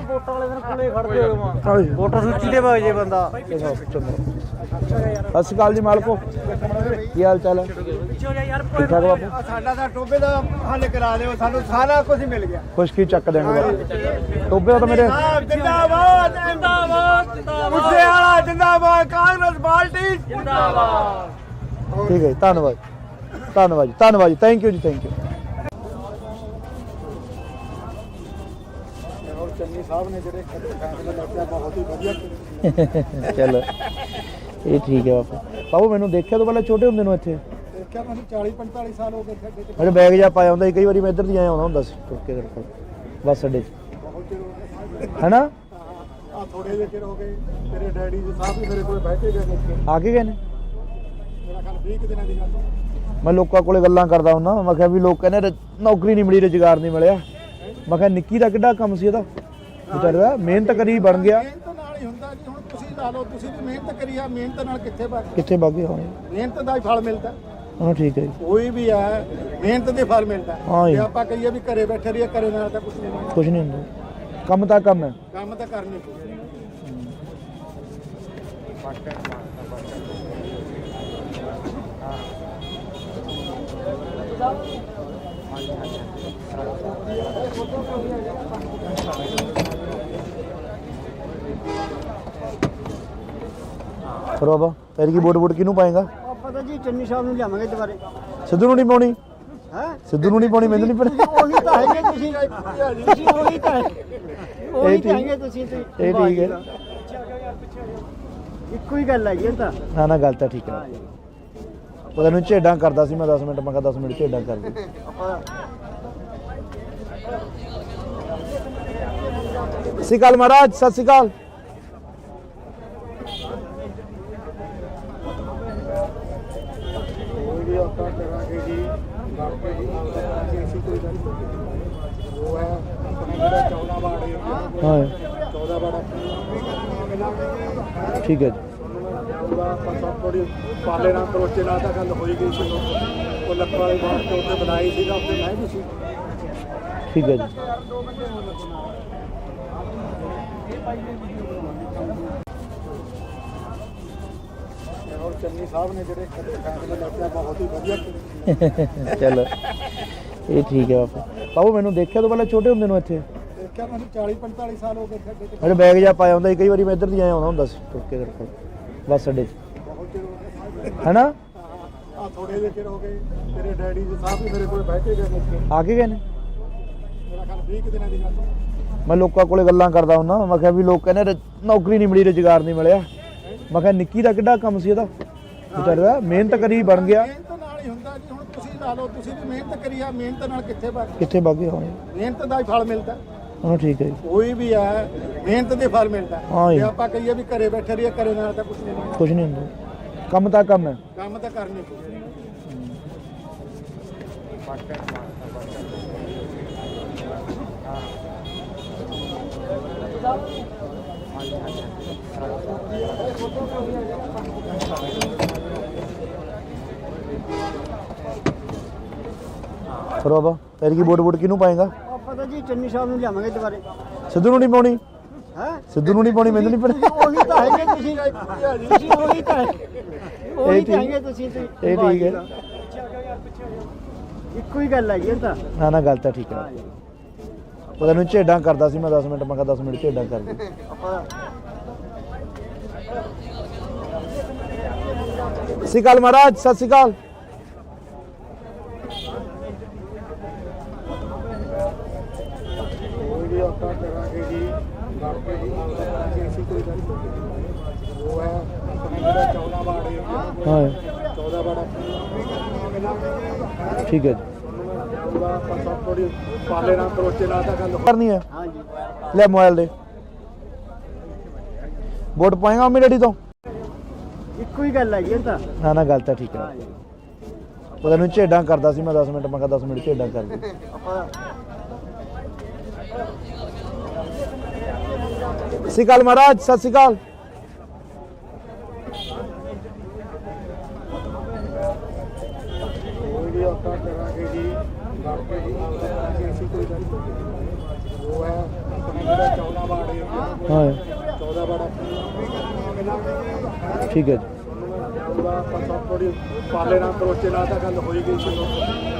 ਵੋਟਾਂ ਵਾਲੇ ਦਿਨ ਕੋਲੇ ਖੜਦੇ ਹੋ। ਹਾਂਜੀ। ਵੋਟਰ ਸੂਚੀ ਦੇ ਵਗ ਜੇ ਬੰਦਾ। ਚੰਗਾ। ਸਤਿ ਸ਼੍ਰੀ ਅਕਾਲ ਜੀ ਮਾਲਕੋ, ਕੀ ਹਾਲ ਚਾਲ ਹੈ? ਠੀਕ ਠਾਕ ਬਾਪੂ, ਸਾਡਾ ਤਾਂ ਟੋਬੇ ਦਾ ਹੱਲ ਕਰਾ ਦਿਓ, ਸਾਨੂੰ ਸਾਰਾ ਕੁਝ ਮਿਲ ਗਿਆ। ਖੁਸ਼ਕੀ ਚੱਕ ਦੇਣਗੇ ਬਾਪੂ। ਟੋਬੇ ਦਾ ਤਾਂ ਮੇਰੇ ਜਿੰਦਾਬਾਦ ਜਿੰਦਾਬਾਦ ਮੁੱਸੇ ਵਾਲਾ ਜਿੰਦਾਬਾਦ, ਕਾਂਗਰਸ ਪਾਰਟੀ ਜਿੰਦਾਬਾਦ। ਠੀਕ ਹੈ ਜੀ, ਧੰਨਵਾਦ ਧੰਨਵਾਦ ਜੀ, ਧੰਨਵਾਦ ਜੀ, ਥੈਂਕ ਯੂ ਜੀ, ਥੈਂਕ ਯੂ। ਔਰ ਚੰਨੀ ਸਾਹਿਬ ਨੇ ਜਿਹੜੇ ਫੈਸਲੇ ਲਿਆ ਬਹੁਤ ਹੀ ਵਧੀਆ ਕੀਤੇ। ਚਲੋ ਇਹ ਠੀਕ ਹੈ ਬਾਪੂ। ਬਾਪੂ ਮੈਨੂੰ ਦੇਖਿਆ ਤੋਂ ਪਹਿਲਾਂ ਛੋਟੇ ਹੁੰਦੇ ਨੂੰ ਇੱਥੇ ਦੇਖਿਆ ਮੈਨੂੰ 40-45 ਸਾਲ ਹੋ ਗਏ ਸਾਡੇ ਤੇ। ਮੇਰੇ ਬੈਗ ਜਾ ਪਾਇਆ ਹੁੰਦਾ ਸੀ, ਕਈ ਵਾਰੀ ਮੈਂ ਇੱਧਰ ਦੀ ਆਇਆ ਆਉਂਦਾ ਹੁੰਦਾ ਸੀ ਤੁਰ ਕੇ ਕਰਕੇ ਬੱਸ ਅੱਡੇ 'ਚ, ਬਹੁਤ ਚਿਰ ਹੋ ਗਿਆ ਹੈਨਾ? ਆ ਥੋੜੇ ਜਿਹੇ ਚਿਰ ਹੋ ਗਏ ਤੇਰੇ ਡੈਡੀ ਜੀ ਸਾਹਿਬ ਵੀ ਮੇਰੇ ਕੋਲ ਬੈਠੇ ਗਏ ਨੇ। ਆ ਕੇ ਗਏ ਨੇ? ਮੇਰਾ ਖਿਆਲ 20 ਕੁ ਦਿਨਾਂ ਦੀ ਗੱਲ ਹੈ। ਮੈਂ ਲੋਕਾਂ ਕੋਲੇ ਗੱਲਾਂ ਕਰਦਾ ਹੁੰਦਾ, ਮੈਂ ਕਿਹਾ ਵੀ ਲੋਕ ਕਹਿੰਦੇ ਨੌਕਰੀ ਨਹੀਂ ਮਿਲੀ, ਰੁਜ਼ਗਾਰ ਨਹੀਂ ਮਿਲਿਆ। ਮੈਂ ਕਿਹਾ ਨਿੱਕੀ ਦਾ ਕਿੱਡਾ ਕੰਮ ਸੀ ਇਹਦਾ, ਵਿਚਾਰੇ ਦਾ ਮਿਹਨਤ ਕਰੀ ਬਣ ਗਿਆ। ਮਿਹਨਤ ਨਾਲ ਹੀ ਹੁੰਦਾ ਜੀ। ਹੁਣ ਤੁਸੀਂ ਲਾ ਲਓ, ਤੁਸੀਂ ਵੀ ਮਿਹਨਤ ਕਰੀ ਆ, ਮਿਹਨਤ ਨਾਲ ਕਿੱਥੇ ਵਗ ਕਿੱਥੇ ਬਾਗੇ ਹੋਣੇ? ਮਿਹਨਤ ਦਾ ਹੀ ਫਲ ਮਿਲਦਾ। ਹਾਂ ਠੀਕ ਹੈ ਜੀ, ਕੋਈ ਵੀ ਹੈ ਮਿਹਨਤ ਦੇ ਫਲ ਮਿਲਦਾ। ਹਾਂ ਜੀ। ਜੇ ਆਪਾਂ ਕਹੀਏ ਵੀ ਘਰੇ ਬੈਠੇ ਰਹੀਏ, ਘਰੇ ਨਾਲ ਤਾਂ ਕੁਝ ਨਹੀਂ। ਕੁਝ ਨਹੀਂ ਹੁੰਦਾ, ਕੰਮ ਤਾਂ ਕੰਮ ਹੈ। ਕੰਮ ਤਾਂ ਕਰਨੀ ਪਊ। ਫਿਰ ਬਾਬਾ ਪੈਰ ਕੀ ਵੋਟ ਕਿਹਨੂੰ ਪਾਏਗਾ? ਪਤਾ ਜੀ ਚੰਨੀ ਸਾਹਿਬ ਨੂੰ ਲਿਆਵਾਂਗੇ ਦੁਬਾਰੇ। ਸਿੱਧੂ ਨੂੰ ਨਹੀਂ ਪਾਉਣੀ? ਹੈ ਸਿੱਧੂ ਨੂੰ ਨਹੀਂ ਪਾਉਣੀ, ਮੈਨੂੰ ਨਹੀਂ ਪਤਾ। ਉਹੀ ਤਾਂ ਹੈਗੇ ਤੁਸੀਂ ਉਹੀ ਤਾਂ ਉਹੀ ਤਾਂ ਹੈਗੇ ਤੁਸੀਂ ਤੇ। ਇਹ ਠੀਕ ਹੈ, ਇੱਕੋ ਹੀ ਗੱਲ ਹੈਗੀ ਇਹ ਤਾਂ। ਨਾ ਨਾ ਗੱਲ ਤਾਂ ਠੀਕ ਹੈ। ਪਤਾ ਨਹੀਂ ਝੇਡਾਂ ਕਰਦਾ ਸੀ ਮੈਂ 10 ਮਿੰਟ, ਮੈਂ ਕਿਹਾ 10 ਮਿੰਟ ਝੇਡਾਂ ਕਰ ਦੇ। ਸਤਿ ਸ਼੍ਰੀ ਅਕਾਲ ਮਹਾਰਾਜ, ਸਤਿ ਸ਼੍ਰੀ ਅਕਾਲ। ਕੋਈ ਵੀ ਆਪਾਂ ਕਰਾਂਗੇ ਜੀ, ਬਾਕੀ ਜੀ ਅਸੀਂ ਕੋਈ ਗੱਲ ਨਹੀਂ। ਉਹ ਹੈ ਆਪਣਾ ਜਿਹੜਾ 14 ਵਾਰਡ ਏਰੀਆ, ਹਾਂ 14 ਵਾਰਡ ਠੀਕ ਹੈ ਜੀ, ਉਹਦਾ ਆਪਾਂ ਸਭ ਥੋੜੀ ਪਾਲੇ ਨਾਲ ਕਰੋਚੇ ਨਾਲ ਤਾਂ ਗੱਲ ਹੋਈ ਗਈ ਸੀ। ਉਹ ਲੱਖਾਂ ਵਾਲੀ ਬਾਤ ਤੇ ਉੱਤੇ ਬਣਾਈ ਸੀ ਤਾਂ ਉੱਤੇ ਮੈਂ ਵੀ ਸੀ। ਠੀਕ ਹੈ ਜੀ। ਔਰ ਚੰਨੀ ਸਾਹਿਬ ਨੇ ਜਿਹੜੇ ਫੈਸਲੇ ਲਿਆ ਬਹੁਤ ਹੀ ਵਧੀਆ ਕੀਤੇ। ਚਲੋ ਇਹ ਠੀਕ ਹੈ ਬਾਪੂ। ਬਾਪੂ ਮੈਨੂੰ ਦੇਖਿਆ ਤੋਂ ਪਹਿਲਾਂ ਛੋਟੇ ਹੁੰਦੇ ਨੂੰ ਇੱਥੇ ਦੇਖਿਆ ਮੈਨੂੰ 40-45 ਸਾਲ ਹੋ ਗਏ ਸਾਡੇ ਤੇ। ਮੇਰੇ ਬੈਗ ਜਾ ਪਾਇਆ ਹੁੰਦਾ ਸੀ, ਕਈ ਵਾਰੀ ਮੈਂ ਇੱਧਰ ਦੀ ਆਇਆ ਆਉਂਦਾ ਹੁੰਦਾ ਸੀ ਤੁਰ ਕੇ ਕਰਕੇ ਬੱਸ ਅੱਡੇ 'ਚ, ਬਹੁਤ ਚਿਰ ਹੋ ਗਿਆ ਹੈਨਾ? ਆ ਥੋੜੇ ਜਿਹੇ ਚਿਰ ਹੋ ਗਏ ਤੇਰੇ ਡੈਡੀ ਜੀ ਸਾਹਿਬ ਵੀ ਮੇਰੇ ਕੋਲ ਬੈਠੇ ਗਏ ਨੇ। ਆ ਕੇ ਗਏ ਨੇ? ਮੇਰਾ ਖਿਆਲ 20 ਕੁ ਦਿਨਾਂ ਦੀ ਗੱਲ ਹੈ। ਮੈਂ ਲੋਕਾਂ ਕੋਲੇ ਗੱਲਾਂ ਕਰਦਾ ਹੁੰਦਾ, ਮੈਂ ਕਿਹਾ ਵੀ ਲੋਕ ਕਹਿੰਦੇ ਨੌਕਰੀ ਨਹੀਂ ਮਿਲੀ, ਰੁਜ਼ਗਾਰ ਨਹੀਂ ਮਿਲਿਆ। ਮੈਂ ਕਿਹਾ ਨਿੱਕੀ ਦਾ ਕਿੱਡਾ ਕੰਮ ਸੀ ਇਹਦਾ, ਵਿਚਾਰੇ ਦਾ ਮਿਹਨਤ ਕਰੀ ਬਣ ਗਿਆ। ਮਿਹਨਤ ਨਾਲ ਹੀ ਹੁੰਦਾ ਜੀ। ਹੁਣ ਤੁਸੀਂ ਲਾ ਲਓ, ਤੁਸੀਂ ਵੀ ਮਿਹਨਤ ਕਰੀ ਆ, ਮਿਹਨਤ ਨਾਲ ਕਿੱਥੇ ਵਗ ਕਿੱਥੇ ਬਾਗੇ ਹੋਣੇ? ਮਿਹਨਤ ਦਾ ਹੀ ਫਲ ਮਿਲਦਾ। ਹਾਂ ਠੀਕ ਹੈ ਜੀ, ਕੋਈ ਵੀ ਹੈ ਮਿਹਨਤ ਦੇ ਫਲ ਮਿਲਦਾ। ਹਾਂ ਜੀ। ਜੇ ਆਪਾਂ ਕਹੀਏ ਵੀ ਘਰੇ ਬੈਠੇ ਰਹੀਏ, ਘਰੇ ਨਾਲ ਤਾਂ ਕੁਝ ਨਹੀਂ। ਕੁਝ ਨਹੀਂ ਹੁੰਦਾ, ਕੰਮ ਤਾਂ ਕੰਮ ਹੈ। ਕੰਮ ਤਾਂ ਕਰਨੀ ਪਊ। ਫਿਰ ਬਾਬਾ ਪੈਰ ਕੀ ਵੋਟ ਕਿਹਨੂੰ ਪਾਏਗਾ? ਪਤਾ ਜੀ ਚੰਨੀ ਸਾਹਿਬ ਨੂੰ ਲਿਆਵਾਂਗੇ ਦੁਬਾਰੇ। ਸਿੱਧੂ ਨੂੰ ਨਹੀਂ ਪਾਉਣੀ? ਹੈ ਸਿੱਧੂ ਨੂੰ ਨਹੀਂ ਪਾਉਣੀ, ਮੈਨੂੰ ਨਹੀਂ ਪਤਾ। ਉਹੀ ਤਾਂ ਹੈਗੇ ਤੁਸੀਂ ਉਹੀ ਤਾਂ ਉਹੀ ਤਾਂ ਹੈਗੇ ਤੁਸੀਂ ਤੇ। ਇਹ ਠੀਕ ਹੈ, ਇੱਕੋ ਹੀ ਗੱਲ ਹੈਗੀ ਇਹ ਤਾਂ। ਨਾ ਨਾ ਗੱਲ ਤਾਂ ਠੀਕ ਹੈ। ਪਤਾ ਨਹੀਂ ਝੇਡਾਂ ਕਰਦਾ ਸੀ ਮੈਂ 10 ਮਿੰਟ, ਮੈਂ ਕਿਹਾ 10 ਮਿੰਟ ਝੇਡਾਂ ਕਰ ਦੇ। ਸਤਿ ਸ਼੍ਰੀ ਅਕਾਲ ਮਹਾਰਾਜ, ਸਤਿ ਸ਼੍ਰੀ ਅਕਾਲ। ਕੋਈ ਵੀ ਆਪਾਂ ਕਰਾਂਗੇ ਜੀ, ਬਾਕੀ ਜੀ ਅਸੀਂ ਕੋਈ ਗੱਲ ਨਹੀਂ। ਉਹ ਹੈ ਆਪਣਾ ਜਿਹੜਾ 14 ਵਾਰਡ ਏਰੀਆ, ਹਾਂ 14 ਵਾਰਡ ਠੀਕ ਹੈ ਜੀ, ਉਹਦਾ ਆਪਾਂ ਸਭ ਥੋੜੀ ਪਾਲੇ ਨਾਲ ਕਰੋਚੇ ਨਾਲ ਤਾਂ ਗੱਲ ਕਰਨੀ ਹੈ। ਹਾਂਜੀ ਲੈ ਮੋਬਾਈਲ ਦੇ ਵੋਟ ਪਾਏਗਾ ਮੰਮੀ ਡੈਡੀ ਤੋਂ? ਇੱਕੋ ਹੀ ਗੱਲ ਹੈਗੀ ਇਹ ਤਾਂ। ਨਾ ਨਾ ਗੱਲ ਤਾਂ ਠੀਕ ਹੈ। ਪਤਾ ਨਹੀਂ ਝੇਡਾਂ ਕਰਦਾ ਸੀ ਮੈਂ 10 ਮਿੰਟ, ਮੈਂ ਕਿਹਾ 10 ਮਿੰਟ ਝੇਡਾਂ ਕਰ ਦੇ। ਸਤਿ ਸ਼੍ਰੀ ਅਕਾਲ ਮਹਾਰਾਜ, ਸਤਿ ਸ਼੍ਰੀ ਅਕਾਲ। ਕੋਈ ਵੀ ਆਪਾਂ ਕਰਾਂਗੇ ਜੀ, ਬਾਕੀ ਜੀ ਅਸੀਂ ਕੋਈ ਗੱਲ ਨਹੀਂ। ਉਹ ਹੈ ਆਪਣਾ ਜਿਹੜਾ 14 ਵਾਰਡ ਏਰੀਆ, ਹਾਂ 14 ਵਾਰਡ ਠੀਕ ਹੈ ਜੀ, ਜਾਊਗਾ ਪਰ ਥੋੜੀ ਪਾਲੇ ਨਾਲ ਕਰੋਚੇ ਨਾਲ ਤਾਂ ਗੱਲ ਹੋਈ ਗਈ ਸੀ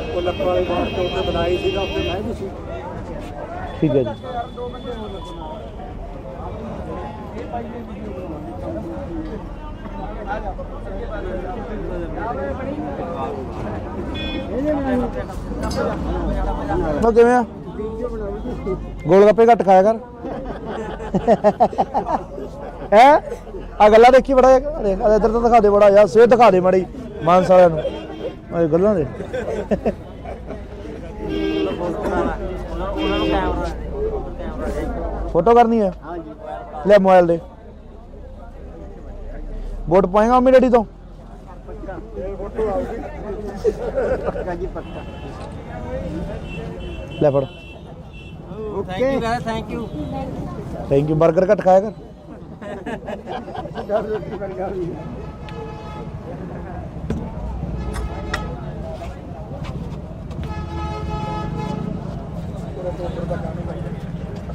ਉਹ ਲੱਕੜ ਵਾਲੀ ਬਾਤ ਤੇ ਉੱਤੇ ਬਣਾਈ ਸੀਗਾ ਉੱਤੇ ਮੈਂ ਵੀ ਸੀ ਠੀਕ ਹੈ ਜੀ ਉਹ ਕਿਵੇਂ ਆ ਗੋਲ ਗੱਪੇ ਘੱਟ ਖਾਇਆ ਕਰ ਹੈ ਆ ਗੱਲਾਂ ਦੇਖੀ ਬੜਾ ਇੱਧਰ ਤਾਂ ਦਿਖਾ ਦੇ ਬੜਾ ਯਾਰ ਸਿਹਤ ਦਿਖਾ ਦੇ ਮਾੜੀ ਮਾਨਸ ਵਾਲਿਆਂ ਨੂੰ ਇਹ ਗੱਲਾਂ ਦੇ ਫੋਟੋ ਕਰਨੀ ਹੈ ਲੈ ਮੋਬਾਈਲ ਦੇ ਵੋਟ ਪਾਏਗਾ ਮੰਮੀ ਡੈਡੀ ਤੋਂ ਲੈ ਫੜ ਥੈਂਕ ਯੂ ਥੈਂਕ ਯੂ 버ਗਰ ਘੱਟ ਖਾਇਆ ਕਰ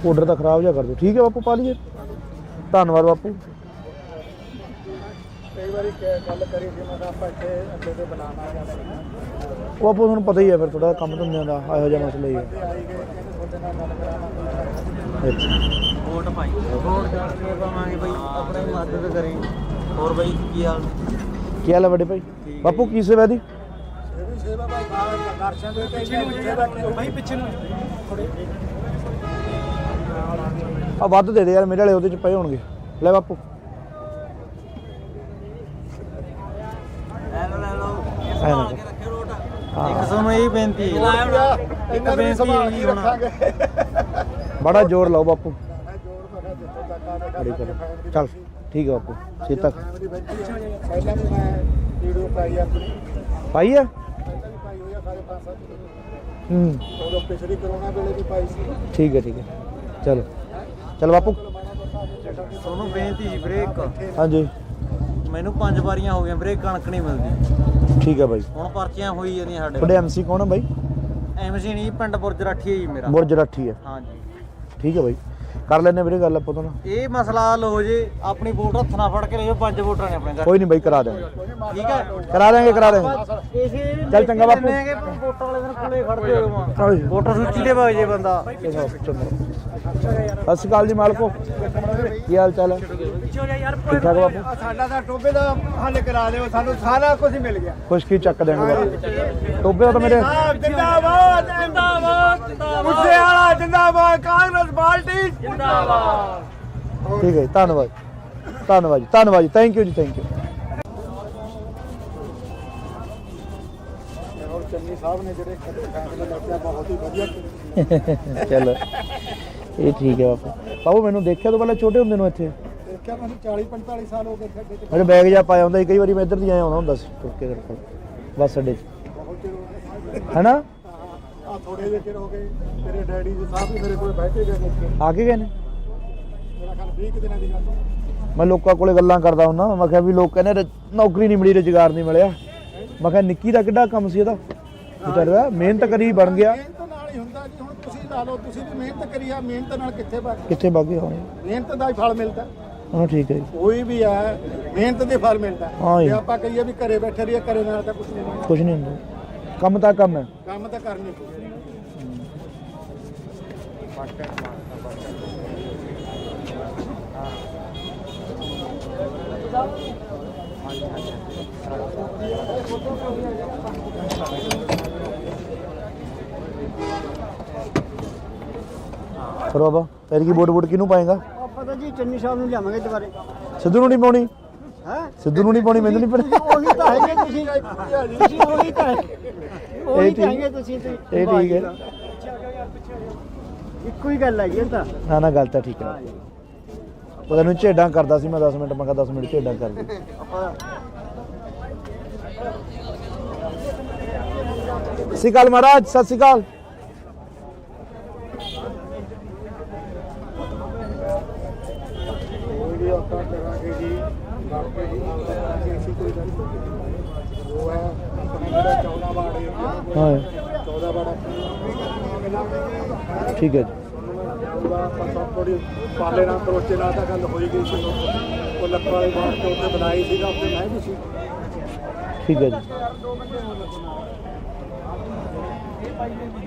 ਆਰਡਰ ਤਾਂ ਖਰਾਬ ਜਿਹਾ ਕਰ ਦਿਓ ਠੀਕ ਹੈ ਬਾਪੂ ਪਾ ਲਈਏ ਧੰਨਵਾਦ ਬਾਪੂ ਕਈ ਵਾਰੀ ਗੱਲ ਕਰੀ ਸੀ ਮੈਂ ਕਿਹਾ ਆਪਾਂ ਇੱਥੇ ਅੱਗੇ ਤੇ ਬਣਾਉਣਾ ਉਹ ਬਾਪੂ ਤੁਹਾਨੂੰ ਪਤਾ ਹੀ ਹੈ ਫਿਰ ਥੋੜਾ ਕੰਮ ਧੰਦਿਆਂ ਦਾ ਇਹੋ ਜਿਹਾ ਮਸਲਾ ਹੀ ਹੈ ਆਈ ਗਏ ਤੁਹਾਡੇ ਨਾਲ ਗੱਲ ਕਰਾਉਣਾ ਅੱਛਾ ਵੋਟ ਪਾਈ ਵੋਟ ਕਰਕੇ ਪਾਵਾਂਗੇ ਬਈ ਆਪਣੇ ਮਦਦ ਕਰੇ ਹੋਰ ਬਈ ਕੀ ਹਾਲ ਕੀ ਹਾਲ ਹੈ ਵੱਡੇ ਭਾਈ ਬਾਪੂ ਕੀ ਸੇਵਾ ਦੀ ਇਹ ਵੀ ਸੇਵਾ ਭਾਈ ਦਰਸ਼ਨ ਦੇ ਕੇ ਸੇਵਾ ਕੀ ਭਾਈ ਪਿੱਛੇ ਨੂੰ ਆ ਵੱਧ ਦੇ ਦੇ ਯਾਰ ਮੇਰੇ ਵਾਲੇ ਉਹਦੇ ਚ ਪਏ ਹੋਣਗੇ ਲੈ ਬਾਪੂ ਲੈ ਲਓ ਐ ਨਾ ਕੇ ਰੱਖਿਓ ਰੋਟ ਹਾਂ ਇੱਕ ਸਾਨੂੰ ਇਹ ਬੇਨਤੀ ਹੈ ਇਹਨਾਂ ਨੂੰ ਸੰਭਾਲ ਕੇ ਰੱਖਾਂਗੇ ਬੜਾ ਜ਼ੋਰ ਲਾਓ ਬਾਪੂ ਮੈਂ ਜੋੜ ਮੈਂ ਕਿਹਾ ਜਿੱਥੋਂ ਤੱਕ ਆ ਬੜੀ ਕਰੋ ਚੱਲ ਠੀਕ ਹੈ ਬਾਪੂ ਸੀਤਾ ਫੈਮਿਲੀ ਬੈਠੀ ਹੈ ਪਹਿਲਾਂ ਵੀ ਮੈਂ ਵੀਡੀਓ ਪਾਈ ਆਪਣੀ ਪਾਈ ਆ ਪਹਿਲਾਂ ਵੀ ਪਾਈ ਹੋਈ ਆ ਸਾਰੇ 5-7 ਹੂੰ ਉਦੋਂ ਪਿਛਲੀ ਕਰੋਨਾ ਵੇਲੇ ਵੀ ਪਾਈ ਸੀ ਠੀਕ ਹੈ ਚਲੋ ਚਲ ਬਾਪੂ ਤੁਹਾਨੂੰ ਬੇਨਤੀ ਵੀਰੇ ਇੱਕ ਹਾਂਜੀ ਮੈਨੂੰ 5 ਵਾਰੀਆਂ ਹੋ ਗਈਆਂ ਵੀਰੇ ਕਣਕ ਨਹੀਂ ਮਿਲਦੀ ਠੀਕ ਹੈ ਬਾਈ ਹੁਣ ਪਰਚੀਆਂ ਹੋਈ ਜਾਂਦੀਆਂ ਸਾਡੇ ਤੁਹਾਡੇ ਐਮਸੀ ਕੌਣ ਹੈ ਬਾਈ ਐਮਸੀ ਨਹੀਂ ਪਿੰਡ ਬੁਰਜ ਰਾਠੀ ਹੈ ਜੀ ਮੇਰਾ ਬੁਰਜ ਰਾਠੀ ਹੈ ਹਾਂਜੀ ਠੀਕ ਹੈ ਬਾਈ ਕਰ ਲੈਣੇ ਵੀਰੇ ਗੱਲ ਆਪਾਂ ਤੋਂ ਨਾ ਇਹ ਮਸਲਾ ਹੱਲ ਹੋ ਜੇ ਆਪਣੀ ਵੋਟ ਹੱਥ ਨਾਲ ਫੜ ਕੇ ਲੈ ਜਾਓ 5 ਵੋਟਰਾਂ ਨੇ ਆਪਣੇ ਘਰ ਕੋਈ ਨਹੀਂ ਬਾਈ ਕਰਾ ਦੇਵਾਂਗੇ ਠੀਕ ਹੈ ਕਰਾ ਦੇਵਾਂਗੇ ਇਸੇ ਚੱਲ ਚੰਗਾ ਬਾਪੂ। ਵੋਟਾਂ ਵਾਲੇ ਦਿਨ ਕੋਲੇ ਖੜਦੇ ਹੋ ਹਾਂਜੀ। ਵੋਟਰ ਸੂਚੀ ਦੇ ਵਗ ਜੇ ਬੰਦਾ ਸਤਿ ਸ਼੍ਰੀ ਅਕਾਲ ਜੀ ਮਾਲਕੋ ਕੀ ਹਾਲ ਚਾਲ ਹੈ ਠੀਕ ਠਾਕ ਬਾਪੂ ਸਾਡਾ ਤਾਂ ਟੋਬੇ ਦਾ ਹੱਲ ਕਰਾ ਦਿਓ ਸਾਨੂੰ ਸਾਰਾ ਕੁਝ ਮਿਲ ਗਿਆ ਖੁਸ਼ਕੀ ਚੱਕ ਦੇਣਗੇ ਬਾਪੂ ਟੋਬੇ ਦਾ ਤਾਂ ਮੇਰੇ ਜਿੰਦਾਬਾਦ ਜਿੰਦਾਬਾਦ ਮੁੱਸੇ ਵਾਲਾ ਜਿੰਦਾਬਾਦ ਕਾਂਗਰਸ ਪਾਰਟੀ ਜਿੰਦਾਬਾਦ ਠੀਕ ਹੈ ਜੀ, ਧੰਨਵਾਦ ਜੀ ਥੈਂਕ ਯੂ ਜੀ ਥੈਂਕ ਯੂ ਔਰ ਚੰਨੀ ਸਾਹਿਬ ਨੇ ਜਿਹੜੇ ਫੈਸਲੇ ਲਿਆ ਬਹੁਤ ਹੀ ਵਧੀਆ ਚਲੋ ਇਹ ਠੀਕ ਹੈ ਬਾਪੂ ਮੈਨੂੰ ਦੇਖਿਆ ਤੋਂ ਪਹਿਲਾਂ ਛੋਟੇ ਹੁੰਦੇ ਨੂੰ ਇੱਥੇ ਦੇਖਿਆ ਮੈਨੂੰ 40-45 ਸਾਲ ਹੋ ਗਏ ਖੱਡੇ ਤੇ ਮੇਰੇ ਬੈਗ ਜਾ ਪਾਇਆ ਹੁੰਦਾ ਸੀ ਕਈ ਵਾਰੀ ਮੈਂ ਇੱਧਰ ਦੀ ਆਇਆ ਹੁੰਦਾ ਸੀ ਤੁਰ ਕੇ ਤੇਰੇ ਕੋਲ ਬੱਸ ਅੱਡੇ 'ਚ ਬਹੁਤ ਚਿਰ ਹੋ ਗਏ ਹੈਨਾ ਆ ਥੋੜੇ ਜਿਹੇ ਚਿਰ ਹੋ ਗਏ ਤੇਰੇ ਡੈਡੀ ਜੀ ਸਾਹਿਬ ਵੀ ਮੇਰੇ ਕੋਲ ਬੈਠੇ ਗਏ ਨੇ ਆ ਕੇ ਗਏ ਨੇ ਮੇਰਾ ਖਿਆਲ 20 ਕੁ ਦਿਨਾਂ ਦੀ ਗੱਲ ਮੈਂ ਲੋਕਾਂ ਕੋਲੇ ਗੱਲਾਂ ਕਰਦਾ ਹੁੰਦਾ ਮੈਂ ਕਿਹਾ ਵੀ ਲੋਕ ਕਹਿੰਦੇ ਨੌਕਰੀ ਨਹੀਂ ਮਿਲੀ ਰੁਜ਼ਗਾਰ ਨਹੀਂ ਮਿਲਿਆ ਮੈਂ ਕਿਹਾ ਨਿੱਕੀ ਦਾ ਕਿੱਡਾ ਕੰਮ ਸੀ ਇਹਦਾ ਵਿਚਾਰਾ ਮਿਹਨਤ ਕਰੀ ਬਣ ਗਿਆ ਮਿਹਨਤ ਨਾਲ ਹੀ ਹੁੰਦਾ ਜੀ ਹੁਣ ਤੁਸੀਂ ਲਾ ਲਓ ਤੁਸੀਂ ਵੀ ਮਿਹਨਤ ਕਰੀ ਆ ਮਿਹਨਤ ਨਾਲ ਕਿੱਥੇ ਬਣ ਕਿੱਥੇ ਵਗ ਗਏ ਹੋਣੇ ਮਿਹਨਤ ਦਾ ਹੀ ਫਲ ਮਿਲਦਾ ਹਾਂ ਠੀਕ ਹੈ ਜੀ ਕੋਈ ਵੀ ਹੈ ਮਿਹਨਤ ਦੇ ਫਲ ਮਿਲਦਾ ਹਾਂ ਜੀ। ਜੇ ਆਪਾਂ ਕਹੀਏ ਵੀ ਘਰੇ ਬੈਠੇ ਰਹੀਏ ਘਰੇ ਨਾਲ ਤਾਂ ਕੁਝ ਨਹੀਂ ਮਿਲਦਾ ਕੁਝ ਨਹੀਂ ਹੁੰਦਾ ਕੰਮ ਤਾਂ ਕੰਮ ਹੈ ਕੰਮ ਤਾਂ ਕਰਨੀ ਪਊ ਫਿਰ ਬਾਬਾ ਤੇਰੀ ਕੀ ਵੋਟ ਕਿਹਨੂੰ ਪਾਏਗਾ ਆਪਾਂ ਤਾਂ ਜੀ ਚੰਨੀ ਸਾਹਿਬ ਨੂੰ ਲਿਆਵਾਂਗੇ ਦੁਬਾਰੇ ਸਿੱਧੂ ਨੂੰ ਨਹੀਂ ਪਾਉਣੀ ਹੈ ਸਿੱਧੂ ਨੂੰ ਨਹੀਂ ਪਾਉਣੀ ਮੈਨੂੰ ਨਹੀਂ ਪਤਾ ਉਹੀ ਤਾਂ ਹੈਗੇ ਤੁਸੀਂ ਉਹੀ ਤਾਂ ਉਹੀ ਤਾਂ ਹੈਗੇ ਤੁਸੀਂ ਤੇ ਇਹ ਠੀਕ ਹੈ ਇੱਕੋ ਹੀ ਗੱਲ ਹੈਗੀ ਇਹ ਤਾਂ ਨਾ ਨਾ ਗੱਲ ਤਾਂ ਠੀਕ ਹੈ ਉਹਦਾ ਨੂੰ ਝੇਡਾਂ ਕਰਦਾ ਸੀ ਮੈਂ 10 ਮਿੰਟ ਮੈਂ ਕਿਹਾ 10 ਮਿੰਟ ਝੇਡਾਂ ਕਰ ਦੇ ਆਪਾਂ ਸਤਿ ਸ਼੍ਰੀ ਅਕਾਲ ਮਹਾਰਾਜ ਸਤਿ ਸ਼੍ਰੀ ਅਕਾਲ ਵੀ ਆਪਾਂ ਕਰਾਂਗੇ ਜੀ ਬਾਕੀ ਜੀ ਕਰਾਂਗੇ ਅਸੀਂ ਕੋਈ ਗੱਲ ਨਹੀਂ ਉਹ ਹੈ ਆਪਣਾ ਜਿਹੜਾ 14 ਵਾਰਡ ਏਰੀਆ ਹਾਂ 14 ਵਾਰਡ ਠੀਕ ਹੈ ਜੀ ਜਾਊਗਾ ਆਪਾਂ ਥੋੜੀ ਪਾਲੇ ਨਾਲ ਕਰੋਚੇ ਨਾਲ ਤਾਂ ਗੱਲ ਹੋਈ ਗਈ ਸੀ ਉਹ ਲੱਕੜ ਵਾਲੀ ਬਾਤ ਤੇ ਉੱਤੇ ਬਣਾਈ ਸੀਗਾ ਉੱਤੇ ਮੈਂ ਵੀ ਸੀ ਠੀਕ ਹੈ ਜੀ।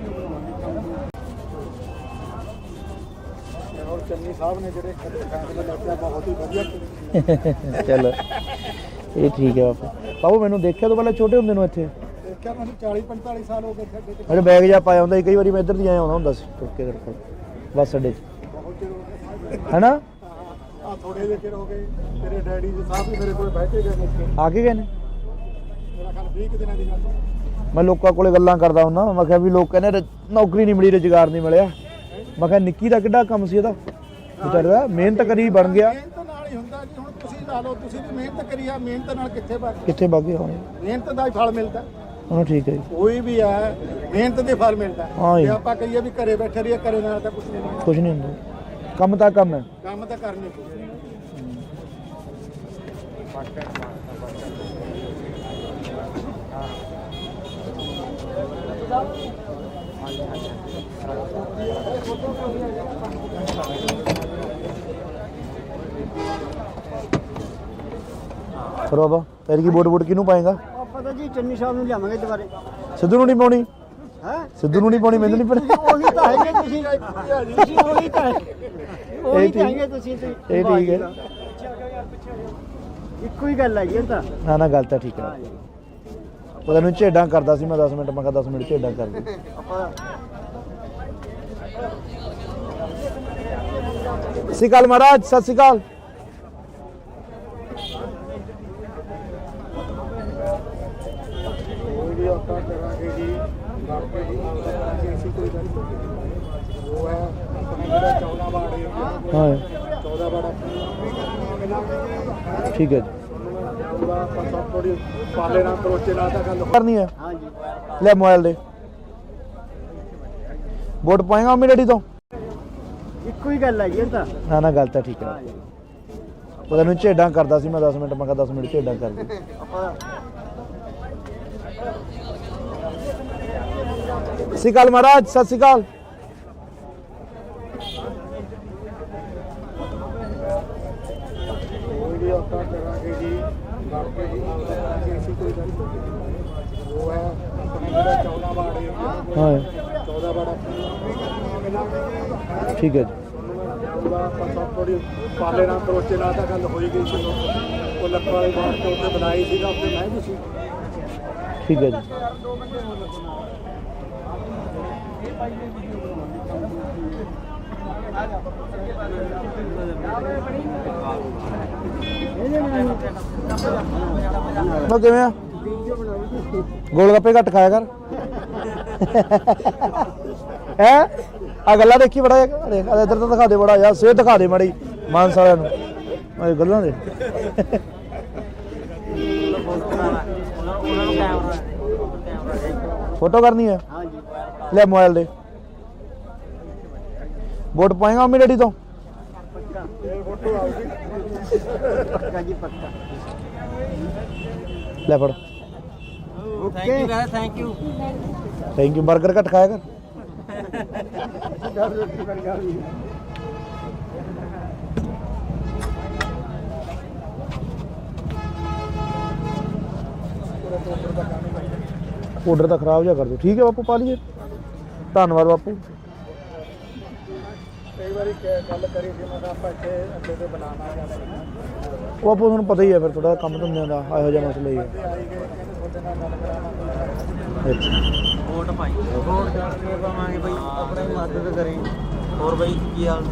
ਔਰ ਚੰਨੀ ਸਾਹਿਬ ਨੇ ਜਿਹੜੇ ਫੈਸਲੇ ਲੱਗੇ ਬਹੁਤ ਹੀ ਵਧੀਆ ਕੀਤੇ। ਚਲੋ ਇਹ ਠੀਕ ਹੈ ਬਾਪੂ। ਬਾਪੂ ਮੈਨੂੰ ਦੇਖਿਆ ਤੋਂ ਪਹਿਲਾਂ ਛੋਟੇ ਹੁੰਦੇ ਨੂੰ ਇੱਥੇ ਦੇਖਿਆ ਮੈਨੂੰ 40-45 ਸਾਲ ਹੋ ਗਏ ਛੱਡੇ ਤੇ ਅਰੇ ਬੈਗ ਜਾ ਪਾਇਆ ਹੁੰਦਾ ਸੀ, ਕਈ ਵਾਰੀ ਮੈਂ ਇੱਧਰ ਦੀ ਆਇਆ ਆਉਂਦਾ ਹੁੰਦਾ ਸੀ ਤੁਰ ਕੇ ਤੇਰੇ ਕੋਲ ਬੱਸ ਅੱਡੇ 'ਚ ਬਹੁਤ ਚਿਰ ਹੋ ਗਿਆ। ਹੈਨਾ। ਆ ਥੋੜੇ ਜਿਹੇ ਚਿਰ ਹੋ ਗਏ ਤੇਰੇ ਡੈਡੀ ਜੀ ਸਾਹਿਬ ਵੀ ਮੇਰੇ ਕੋਲ ਬੈਠੇ ਗਏ ਨੇ ਇੱਥੇ। ਆ ਕੇ ਗਏ ਨੇ। ਮੇਰਾ ਖਿਆਲ 20 ਕੁ ਦਿਨਾਂ ਦੀ ਗੱਲ ਹੈ। ਮੈਂ ਲੋਕਾਂ ਕੋਲੇ ਗੱਲਾਂ ਕਰਦਾ ਹੁੰਦਾ, ਮੈਂ ਕਿਹਾ ਵੀ ਲੋਕ ਕਹਿੰਦੇ ਨੌਕਰੀ ਨਹੀਂ ਮਿਲੀ, ਰੁਜ਼ਗਾਰ ਨਹੀਂ ਮਿਲਿਆ। ਮੈਂ ਕਿਹਾ ਨਿੱਕੀ ਦਾ ਕਿੱਡਾ ਕੰਮ ਸੀ ਇਹਦਾ, ਵਿਚਾਰੇ ਦਾ ਮਿਹਨਤ ਕਰੀ ਬਣ ਗਿਆ। ਮਿਹਨਤ ਨਾਲ ਹੀ ਹੁੰਦਾ ਜੀ। ਹੁਣ ਤੁਸੀਂ ਲਾ ਲਓ, ਤੁਸੀਂ ਵੀ ਮਿਹਨਤ ਕਰੀ ਆ, ਮਿਹਨਤ ਨਾਲ ਕਿੱਥੇ ਵਗ ਕਿੱਥੇ ਬਾਗੇ ਹੋਣੇ। ਮਿਹਨਤ ਦਾ ਹੀ ਫਲ ਮਿਲਦਾ। ਹਾਂ ਠੀਕ ਹੈ ਜੀ। ਕੋਈ ਵੀ ਹੈ ਮਿਹਨਤ ਦੇ ਫਲ ਮਿਲਦਾ। ਹਾਂ ਜੀ। ਜੇ ਆਪਾਂ ਕਹੀਏ ਵੀ ਘਰੇ ਬੈਠੇ ਰਹੀਏ, ਘਰੇ ਨਾਲ ਤਾਂ ਕੁਝ ਨਹੀਂ ਹੁੰਦਾ। ਕੁਝ ਨਹੀਂ ਹੁੰਦਾ, ਕੰਮ ਤਾਂ ਕੰਮ ਹੈ। ਕੰਮ ਤਾਂ ਕਰਨੇ ਚਾਹੀਦੇ। ਫਿਰ ਬਾਬਾ ਫਿਰ ਕੀ ਵੋਟ ਕਿਹਨੂੰ ਪਾਏਗਾ? ਆਪਾਂ ਤਾਂ ਜੀ ਚੰਨੀ ਸਾਹਿਬ ਨੂੰ ਲਿਆਵਾਂਗੇ ਦੁਬਾਰੇ। ਸਿੱਧੂ ਨੂੰ ਨਹੀਂ ਪਾਉਣੀ? ਹੈ ਸਿੱਧੂ ਨੂੰ ਨਹੀਂ ਪਾਉਣੀ, ਮੈਨੂੰ ਨਹੀਂ ਪਤਾ। ਉਹੀ ਤਾਂ ਹੈਗੇ ਤੁਸੀਂ ਉਹੀ ਤਾਂ ਉਹੀ ਤਾਂ ਹੈਗੇ ਤੁਸੀਂ ਤੇ। ਇਹ ਠੀਕ ਹੈ। ਇੱਕੋ ਹੀ ਗੱਲ ਹੈਗੀ ਇਹ ਤਾਂ। ਨਾ ਨਾ ਗੱਲ ਤਾਂ ਠੀਕ ਹੈ। ਉਹ ਤੈਨੂੰ ਝੇਡਾਂ ਕਰਦਾ ਸੀ ਮੈਂ 10 ਮਿੰਟ, ਮੈਂ ਕਿਹਾ 10 ਮਿੰਟ ਝੇਡਾਂ ਕਰ ਦੇ। ਆਪਾਂ ਸਤਿ ਸ਼੍ਰੀ ਅਕਾਲ ਮਹਾਰਾਜ, ਸਤਿ ਸ਼੍ਰੀ ਅਕਾਲ। ਕੋਈ ਵੀ ਆਪਾਂ ਕਰਾਂਗੇ ਜੀ, ਬਾਕੀ ਜੀ ਅਸੀਂ ਕੋਈ ਗੱਲ ਨਹੀਂ। ਉਹ ਹੈ ਆਪਣਾ ਜਿਹੜਾ 14 ਵਾਰਡ ਏਰੀਆ, ਹਾਂ 14 ਵਾਰਡ ਠੀਕ ਹੈ ਜੀ। ਪੂਰਾ ਆਪਾਂ ਸਭ ਥੋੜੀ ਪਾਲੇ ਨਾਲ ਕਰੋਚੇ ਨਾਲ ਤਾਂ ਗੱਲ ਹੋ। ਕਰਨੀ ਹੈ, ਹਾਂ ਜੀ ਲੈ ਮੋਬਾਈਲ ਦੇ। ਵੋਟ ਪਾਏਗਾ ਮੰਮੀ ਡੈਡੀ ਤੋਂ? ਇੱਕੋ ਹੀ ਗੱਲ ਹੈਗੀ ਇਹ ਤਾਂ। ਨਾ ਨਾ ਗੱਲ ਤਾਂ ਠੀਕ ਹੈ। ਉਹ ਤੈਨੂੰ ਝੇਡਾਂ ਕਰਦਾ ਸੀ ਮੈਂ 10 ਮਿੰਟ, ਮੈਂ ਕਿਹਾ 10 ਮਿੰਟ ਝੇਡਾਂ ਕਰ ਦੇ। ਆਪਾਂ ਸਤਿ ਸ਼੍ਰੀ ਅਕਾਲ ਮਹਾਰਾਜ, ਸਤਿ ਸ਼੍ਰੀ ਅਕਾਲ। ਕੋਈ ਵੀ ਆਪਾਂ ਕਰਾਂਗੇ ਜੀ, ਬਾਕੀ ਜੀ ਅਸੀਂ ਕੋਈ ਗੱਲ ਨਹੀਂ। ਉਹ ਹੈ ਆਪਣਾ ਜਿਹੜਾ 14 ਵਾਰਡ ਏਰੀਆ, ਹਾਂ 14 ਵਾਰਡ ਠੀਕ ਹੈ ਜੀ। ਪੂਰਾ ਆਪਾਂ ਸਭ ਥੋੜੀ ਪਾਲੇ ਨਾਲ ਕਰੋਚੇ ਨਾਲ ਤਾਂ ਗੱਲ ਹੋਈ ਗਈ ਸੀ। ਉਹ ਲੱਖਾਂ ਵਾਲੀ ਬਾਤ ਤੇ ਉੱਥੇ ਬਣਾਈ ਸੀਗਾ, ਉੱਥੇ ਮੈਂ ਵੀ ਸੀ। ਠੀਕ ਹੈ ਜੀ। ਉਹ ਕਿਵੇਂ ਆ? ਗੋਲ ਗੱਪੇ ਘੱਟ ਖਾਇਆ ਕਰ। ਹੈ ਆ ਗੱਲਾਂ ਦੇਖੀ ਬੜਾ ਦੇਖ ਇੱਧਰ ਤਾਂ ਦਿਖਾ ਦੇ ਬੜਾ ਯਾਰ, ਸਿਹਤ ਦਿਖਾ ਦੇ ਮਾੜੀ ਮਾਨਸ ਵਾਲਿਆਂ ਨੂੰ ਇਹ ਗੱਲਾਂ ਦੇ। ਉਹਨਾਂ ਨੂੰ ਕੈਮਰਾ ਫੋਟੋ ਕਰਨੀ ਹੈ, ਹਾਂ ਜੀ ਲੈ ਮੋਬਾਈਲ ਦੇ। ਵੋਟ ਪਾਏਗਾ ਮੰਮੀ ਡੈਡੀ ਤੋਂ? ਪੱਕਾ ਜੀ ਪੱਕਾ। ਲੈ ਫੜ। ਥੈਂਕ ਯੂ ਕਹਿੰਦਾ, thank you. Thank you. Burger ਘੱਟ ਖਾਇਆ ਕਰ। ਆਰਡਰ ਤਾਂ ਖਰਾਬ ਜਿਹਾ ਕਰ ਦਿਓ। ਠੀਕ ਹੈ ਬਾਪੂ, ਪਾ ਲਈਏ। ਧੰਨਵਾਦ ਬਾਪੂ। ਕਈ ਵਾਰੀ ਗੱਲ ਕਰੀ ਸੀ ਮੈਂ ਕਿਹਾ ਆਪਾਂ ਇੱਥੇ ਅੱਗੇ ਤੇ ਬਣਾਉਣਾ ਜਾਂਦਾ ਉਹ ਬਾਪੂ ਤੁਹਾਨੂੰ ਪਤਾ ਹੀ ਹੈ ਫਿਰ ਥੋੜਾ ਕੰਮ ਧੰਦਿਆਂ ਦਾ ਇਹੋ ਜਿਹਾ ਮਸਲਾ ਹੀ ਹੈ। ਆਈ ਗਏ ਕਹਿੰਦੇ ਤੁਹਾਡੇ ਨਾਲ ਗੱਲ ਕਰਾਵਾਂਗੇ। ਅੱਛਾ ਵੋਟ ਪਾਈ, ਵੋਟ ਕਰਕੇ ਪਾਵਾਂਗੇ ਬਈ, ਆਪਣੀ ਮਦਦ ਕਰੀ। ਹੋਰ ਬਈ ਕੀ ਹਾਲ?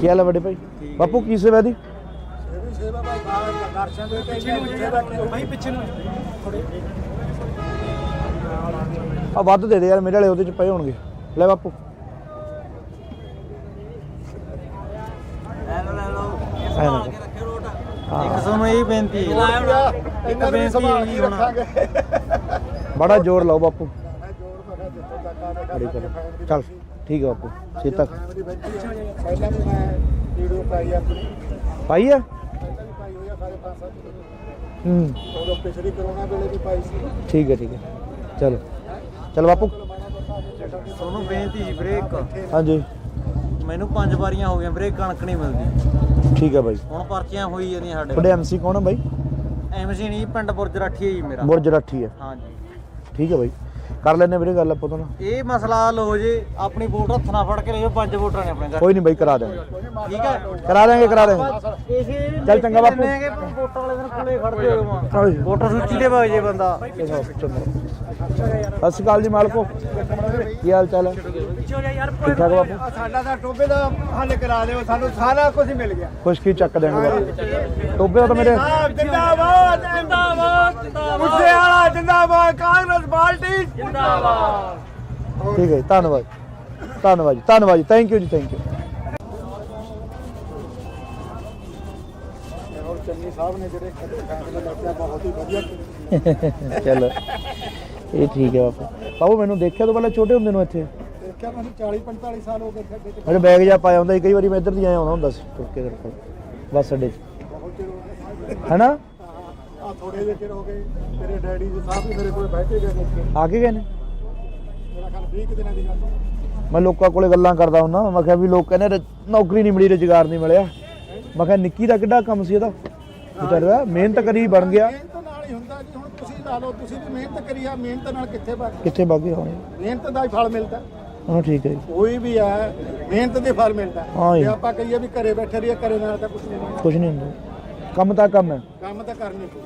ਕੀ ਹਾਲ ਹੈ ਵੱਡੇ ਭਾਈ? ਬਾਪੂ ਕੀ ਸੇਵਾ ਦੀ? ਇਹ ਵੀ ਸੇਵਾ ਭਾਈ ਬਾਹਰ ਦਰਸ਼ਨ ਦੇ ਕੇ ਸੇਵਾ ਕੀ ਭਾਈ ਪਿੱਛੇ ਨੂੰ ਆ ਵੱਧ ਦੇ ਦੇ ਯਾਰ, ਮੇਰੇ ਵਾਲੇ ਉਹਦੇ ਚ ਪਏ ਹੋਣਗੇ। ਲੈ ਬਾਪੂ। ਲੈ ਲਓ ਐ ਨਾ ਕੇ ਰੱਖਿਓ ਵੋਟ। ਹਾਂ। ਇੱਕ ਤੁਹਾਨੂੰ ਇਹ ਬੇਨਤੀ ਹੈ, ਇਹਨਾਂ ਨੂੰ ਸੰਭਾਲ ਕੇ ਰੱਖਾਂਗੇ। ਬੜਾ ਜ਼ੋਰ ਲਾਓ ਬਾਪੂ। ਮੈਂ ਜੋਰ ਮਗਾ ਜਿੱਥੇ ਤੱਕ ਆਵੇ ਬੜੀ ਕਰ ਚੱਲ ਠੀਕ ਹੈ ਬਾਪੂ। ਛੇਤੀ ਤੱਕ ਪਹਿਲਾਂ ਵੀ ਮੈਂ ਵੀਡੀਓ ਪਾਈ ਆਪਣੀ ਪਾਈ ਆ। ਪਾਈ ਹੋਈ ਆ ਸਾਰੇ 5-7 ਹੂੰ ਉਦੋਂ ਪਿਛਲੀ ਕਰੋਨਾ ਵੇਲੇ ਵੀ ਪਾਈ ਸੀ। ਠੀਕ ਹੈ ਠੀਕ ਹੈ। ਚਲੋ ਚਲ ਬਾਪੂ। ਤੁਹਾਨੂੰ ਬੇਨਤੀ ਜੀ, ਬ੍ਰੇਕ ਹਾਂਜੀ ਮੈਨੂੰ 5 ਵਾਰੀਆਂ ਹੋ ਗਈਆਂ ਬ੍ਰੇਕ, ਕਣਕ ਨਹੀਂ ਮਿਲਦੀ। ਠੀਕ ਹੈ ਬਾਈ। ਹੁਣ ਪਰਚੀਆਂ ਹੋਈ ਜਾਂਦੀਆਂ ਸਾਡੇ ਤੁਹਾਡੇ ਐਮਸੀ ਕੌਣ ਆ ਬਾਈ? ਐਮਸੀ ਨਹੀਂ ਪਿੰਡ ਬੁਰਜ ਰਾਠੀ ਹੈ ਜੀ ਮੇਰਾ। ਬੁਰਜ ਰਾਠੀ ਹੈ, ਹਾਂਜੀ ਠੀਕ ਹੈ ਬਾਈ, ਕਰ ਲੈਣੇ ਵੀਰੇ ਗੱਲ ਆਪਾਂ ਤੋਂ ਨਾ। ਇਹ ਮਸਲਾ ਹੱਲ ਹੋ ਜੇ, ਆਪਣੀ ਵੋਟ ਹੱਥ ਨਾਲ ਫੜ ਕੇ ਲੈ ਜਾਓ, 5 ਵੋਟਰਾਂ ਨੇ ਆਪਣੇ ਘਰ। ਕੋਈ ਨਹੀਂ ਬਾਈ, ਕਰਾ ਦੇਵਾਂਗੇ, ਠੀਕ ਹੈ, ਕਰਾ ਦੇਵਾਂਗੇ। ਇਸੇ ਚੱਲ ਚੰਗਾ ਬਾਪੂ। ਵੋਟਾਂ ਵਾਲੇ ਦਿਨ ਕੋਲੇ ਖੜਦੇ ਹੋ ਹਾਂਜੀ। ਵੋਟਰ ਸੂਚੀ ਤੇ ਵਗ ਜੇ ਬੰਦਾ। ਸਤਿ ਸ਼੍ਰੀ ਅਕਾਲ ਜੀ ਮਾਲਕੋ, ਕੀ ਹਾਲ ਚਾਲ ਹੈ? ਠੀਕ ਠਾਕ ਬਾਪੂ। ਸਾਡਾ ਤਾਂ ਟੋਬੇ ਦਾ ਹੱਲ ਕਰਾ ਦਿਓ, ਸਾਨੂੰ ਸਾਰਾ ਕੁਝ ਮਿਲ ਗਿਆ। ਕੁਛ ਕੀ ਚੱਕ ਦੇਣਗੇ ਬਾਪੂ, ਟੋਬੇ ਦਾ ਤਾਂ ਮੇਰੇ ਜਿੰਦਾਬਾਦ ਜਿੰਦਾਬਾਦ ਜਿੰਦਾਬਾਦ, ਮੁੱਦੇ ਵਾਲਾ ਜਿੰਦਾਬਾਦ, ਕਾਂਗਰਸ ਪਾਰਟੀ ਜਿੰਦਾਬਾਦ। ਠੀਕ ਹੈ ਜੀ, ਧੰਨਵਾਦ ਧੰਨਵਾਦ ਜੀ, ਧੰਨਵਾਦ ਜੀ, ਥੈਂਕ ਯੂ ਜੀ, ਥੈਂਕ ਯੂ। ਔਰ ਚੰਨੀ ਸਾਹਿਬ ਨੇ ਜਿਹੜੇ ਫੈਸਲਾ ਲਿਆ ਬਹੁਤ ਹੀ ਵਧੀਆ। ਚਲੋ ਇਹ ਠੀਕ ਹੈ ਬਾਪੂ। ਬਾਬੂ ਮੈਨੂੰ ਦੇਖਿਆ ਤੋਂ ਪਹਿਲਾਂ ਛੋਟੇ ਹੁੰਦੇ ਨੂੰ ਇੱਥੇ, ਦੇਖਿਆ ਮੈਨੂੰ 40-45 ਸਾਲ ਹੋ ਗਏ ਸਾਡੇ ਤੇ। ਮੇਰੇ ਬੈਗ ਜਾ ਪਾਇਆ ਹੁੰਦਾ ਸੀ, ਕਈ ਵਾਰੀ ਮੈਂ ਇੱਧਰ ਦੀ ਆਇਆ ਹੁੰਦਾ ਸੀ ਤੁਰ ਕੇ ਕਰਕੇ ਬੱਸ ਅੱਡੇ 'ਚ, ਬਹੁਤ ਚਿਰ ਹੋ ਗਿਆ। ਹੈਨਾ? ਆ ਥੋੜੇ ਜਿਹੇ ਚਿਰ ਹੋ ਗਏ, ਤੇਰੇ ਡੈਡੀ ਜੀ ਸਾਹਿਬ ਵੀ ਮੇਰੇ ਕੋਲ ਬੈਠੇ ਗਏ ਨੇ। ਆ ਕੇ ਗਏ ਨੇ? ਮੇਰਾ ਖਿਆਲ 20 ਦਿਨਾਂ ਦੀ ਗੱਲ। ਮੈਂ ਲੋਕਾਂ ਕੋਲੇ ਗੱਲਾਂ ਕਰਦਾ ਹੁੰਦਾ, ਮੈਂ ਕਿਹਾ ਵੀ ਲੋਕ ਕਹਿੰਦੇ ਨੌਕਰੀ ਨਹੀਂ ਮਿਲੀ, ਰੁਜ਼ਗਾਰ ਨਹੀਂ ਮਿਲਿਆ। ਮੈਂ ਕਿਹਾ ਨਿੱਕੀ ਦਾ ਕਿੱਡਾ ਕੰਮ ਸੀ ਇਹਦਾ, ਵਿਚਾਰੇ ਦਾ ਮਿਹਨਤ ਕਰੀ ਬਣ ਗਿਆ। ਮਿਹਨਤ ਨਾਲ ਹੀ ਹੁੰਦਾ ਜੀ, ਹੁਣ ਤੁਸੀਂ ਲਾ ਲਓ, ਤੁਸੀਂ ਵੀ ਮਿਹਨਤ ਕਰੀ ਆ, ਮਿਹਨਤ ਨਾਲ ਕਿੱਥੇ ਕਿੱਥੇ ਬਾਗੇ ਹੋਣੇ। ਮਿਹਨਤ ਦਾ ਹੀ ਫਲ ਮਿਲਦਾ। ਹਾਂ ਠੀਕ ਹੈ ਜੀ, ਕੋਈ ਵੀ ਹੈ ਮਿਹਨਤ ਦੇ ਫਲ ਮਿਲਦਾ। ਹਾਂ ਜੀ। ਜੇ ਆਪਾਂ ਕਹੀਏ ਵੀ ਘਰੇ ਬੈਠੇ ਰਹੀਏ, ਘਰੇ ਨਾਲ ਤਾਂ ਕੁਝ ਨਹੀਂ ਹੁੰਦਾ। ਕੁਛ ਨਹੀਂ ਹੁੰਦਾ, ਕੰਮ ਤਾਂ ਕੰਮ ਹੈ। ਕੰਮ ਤਾਂ ਕਰਨੀ ਪਊ।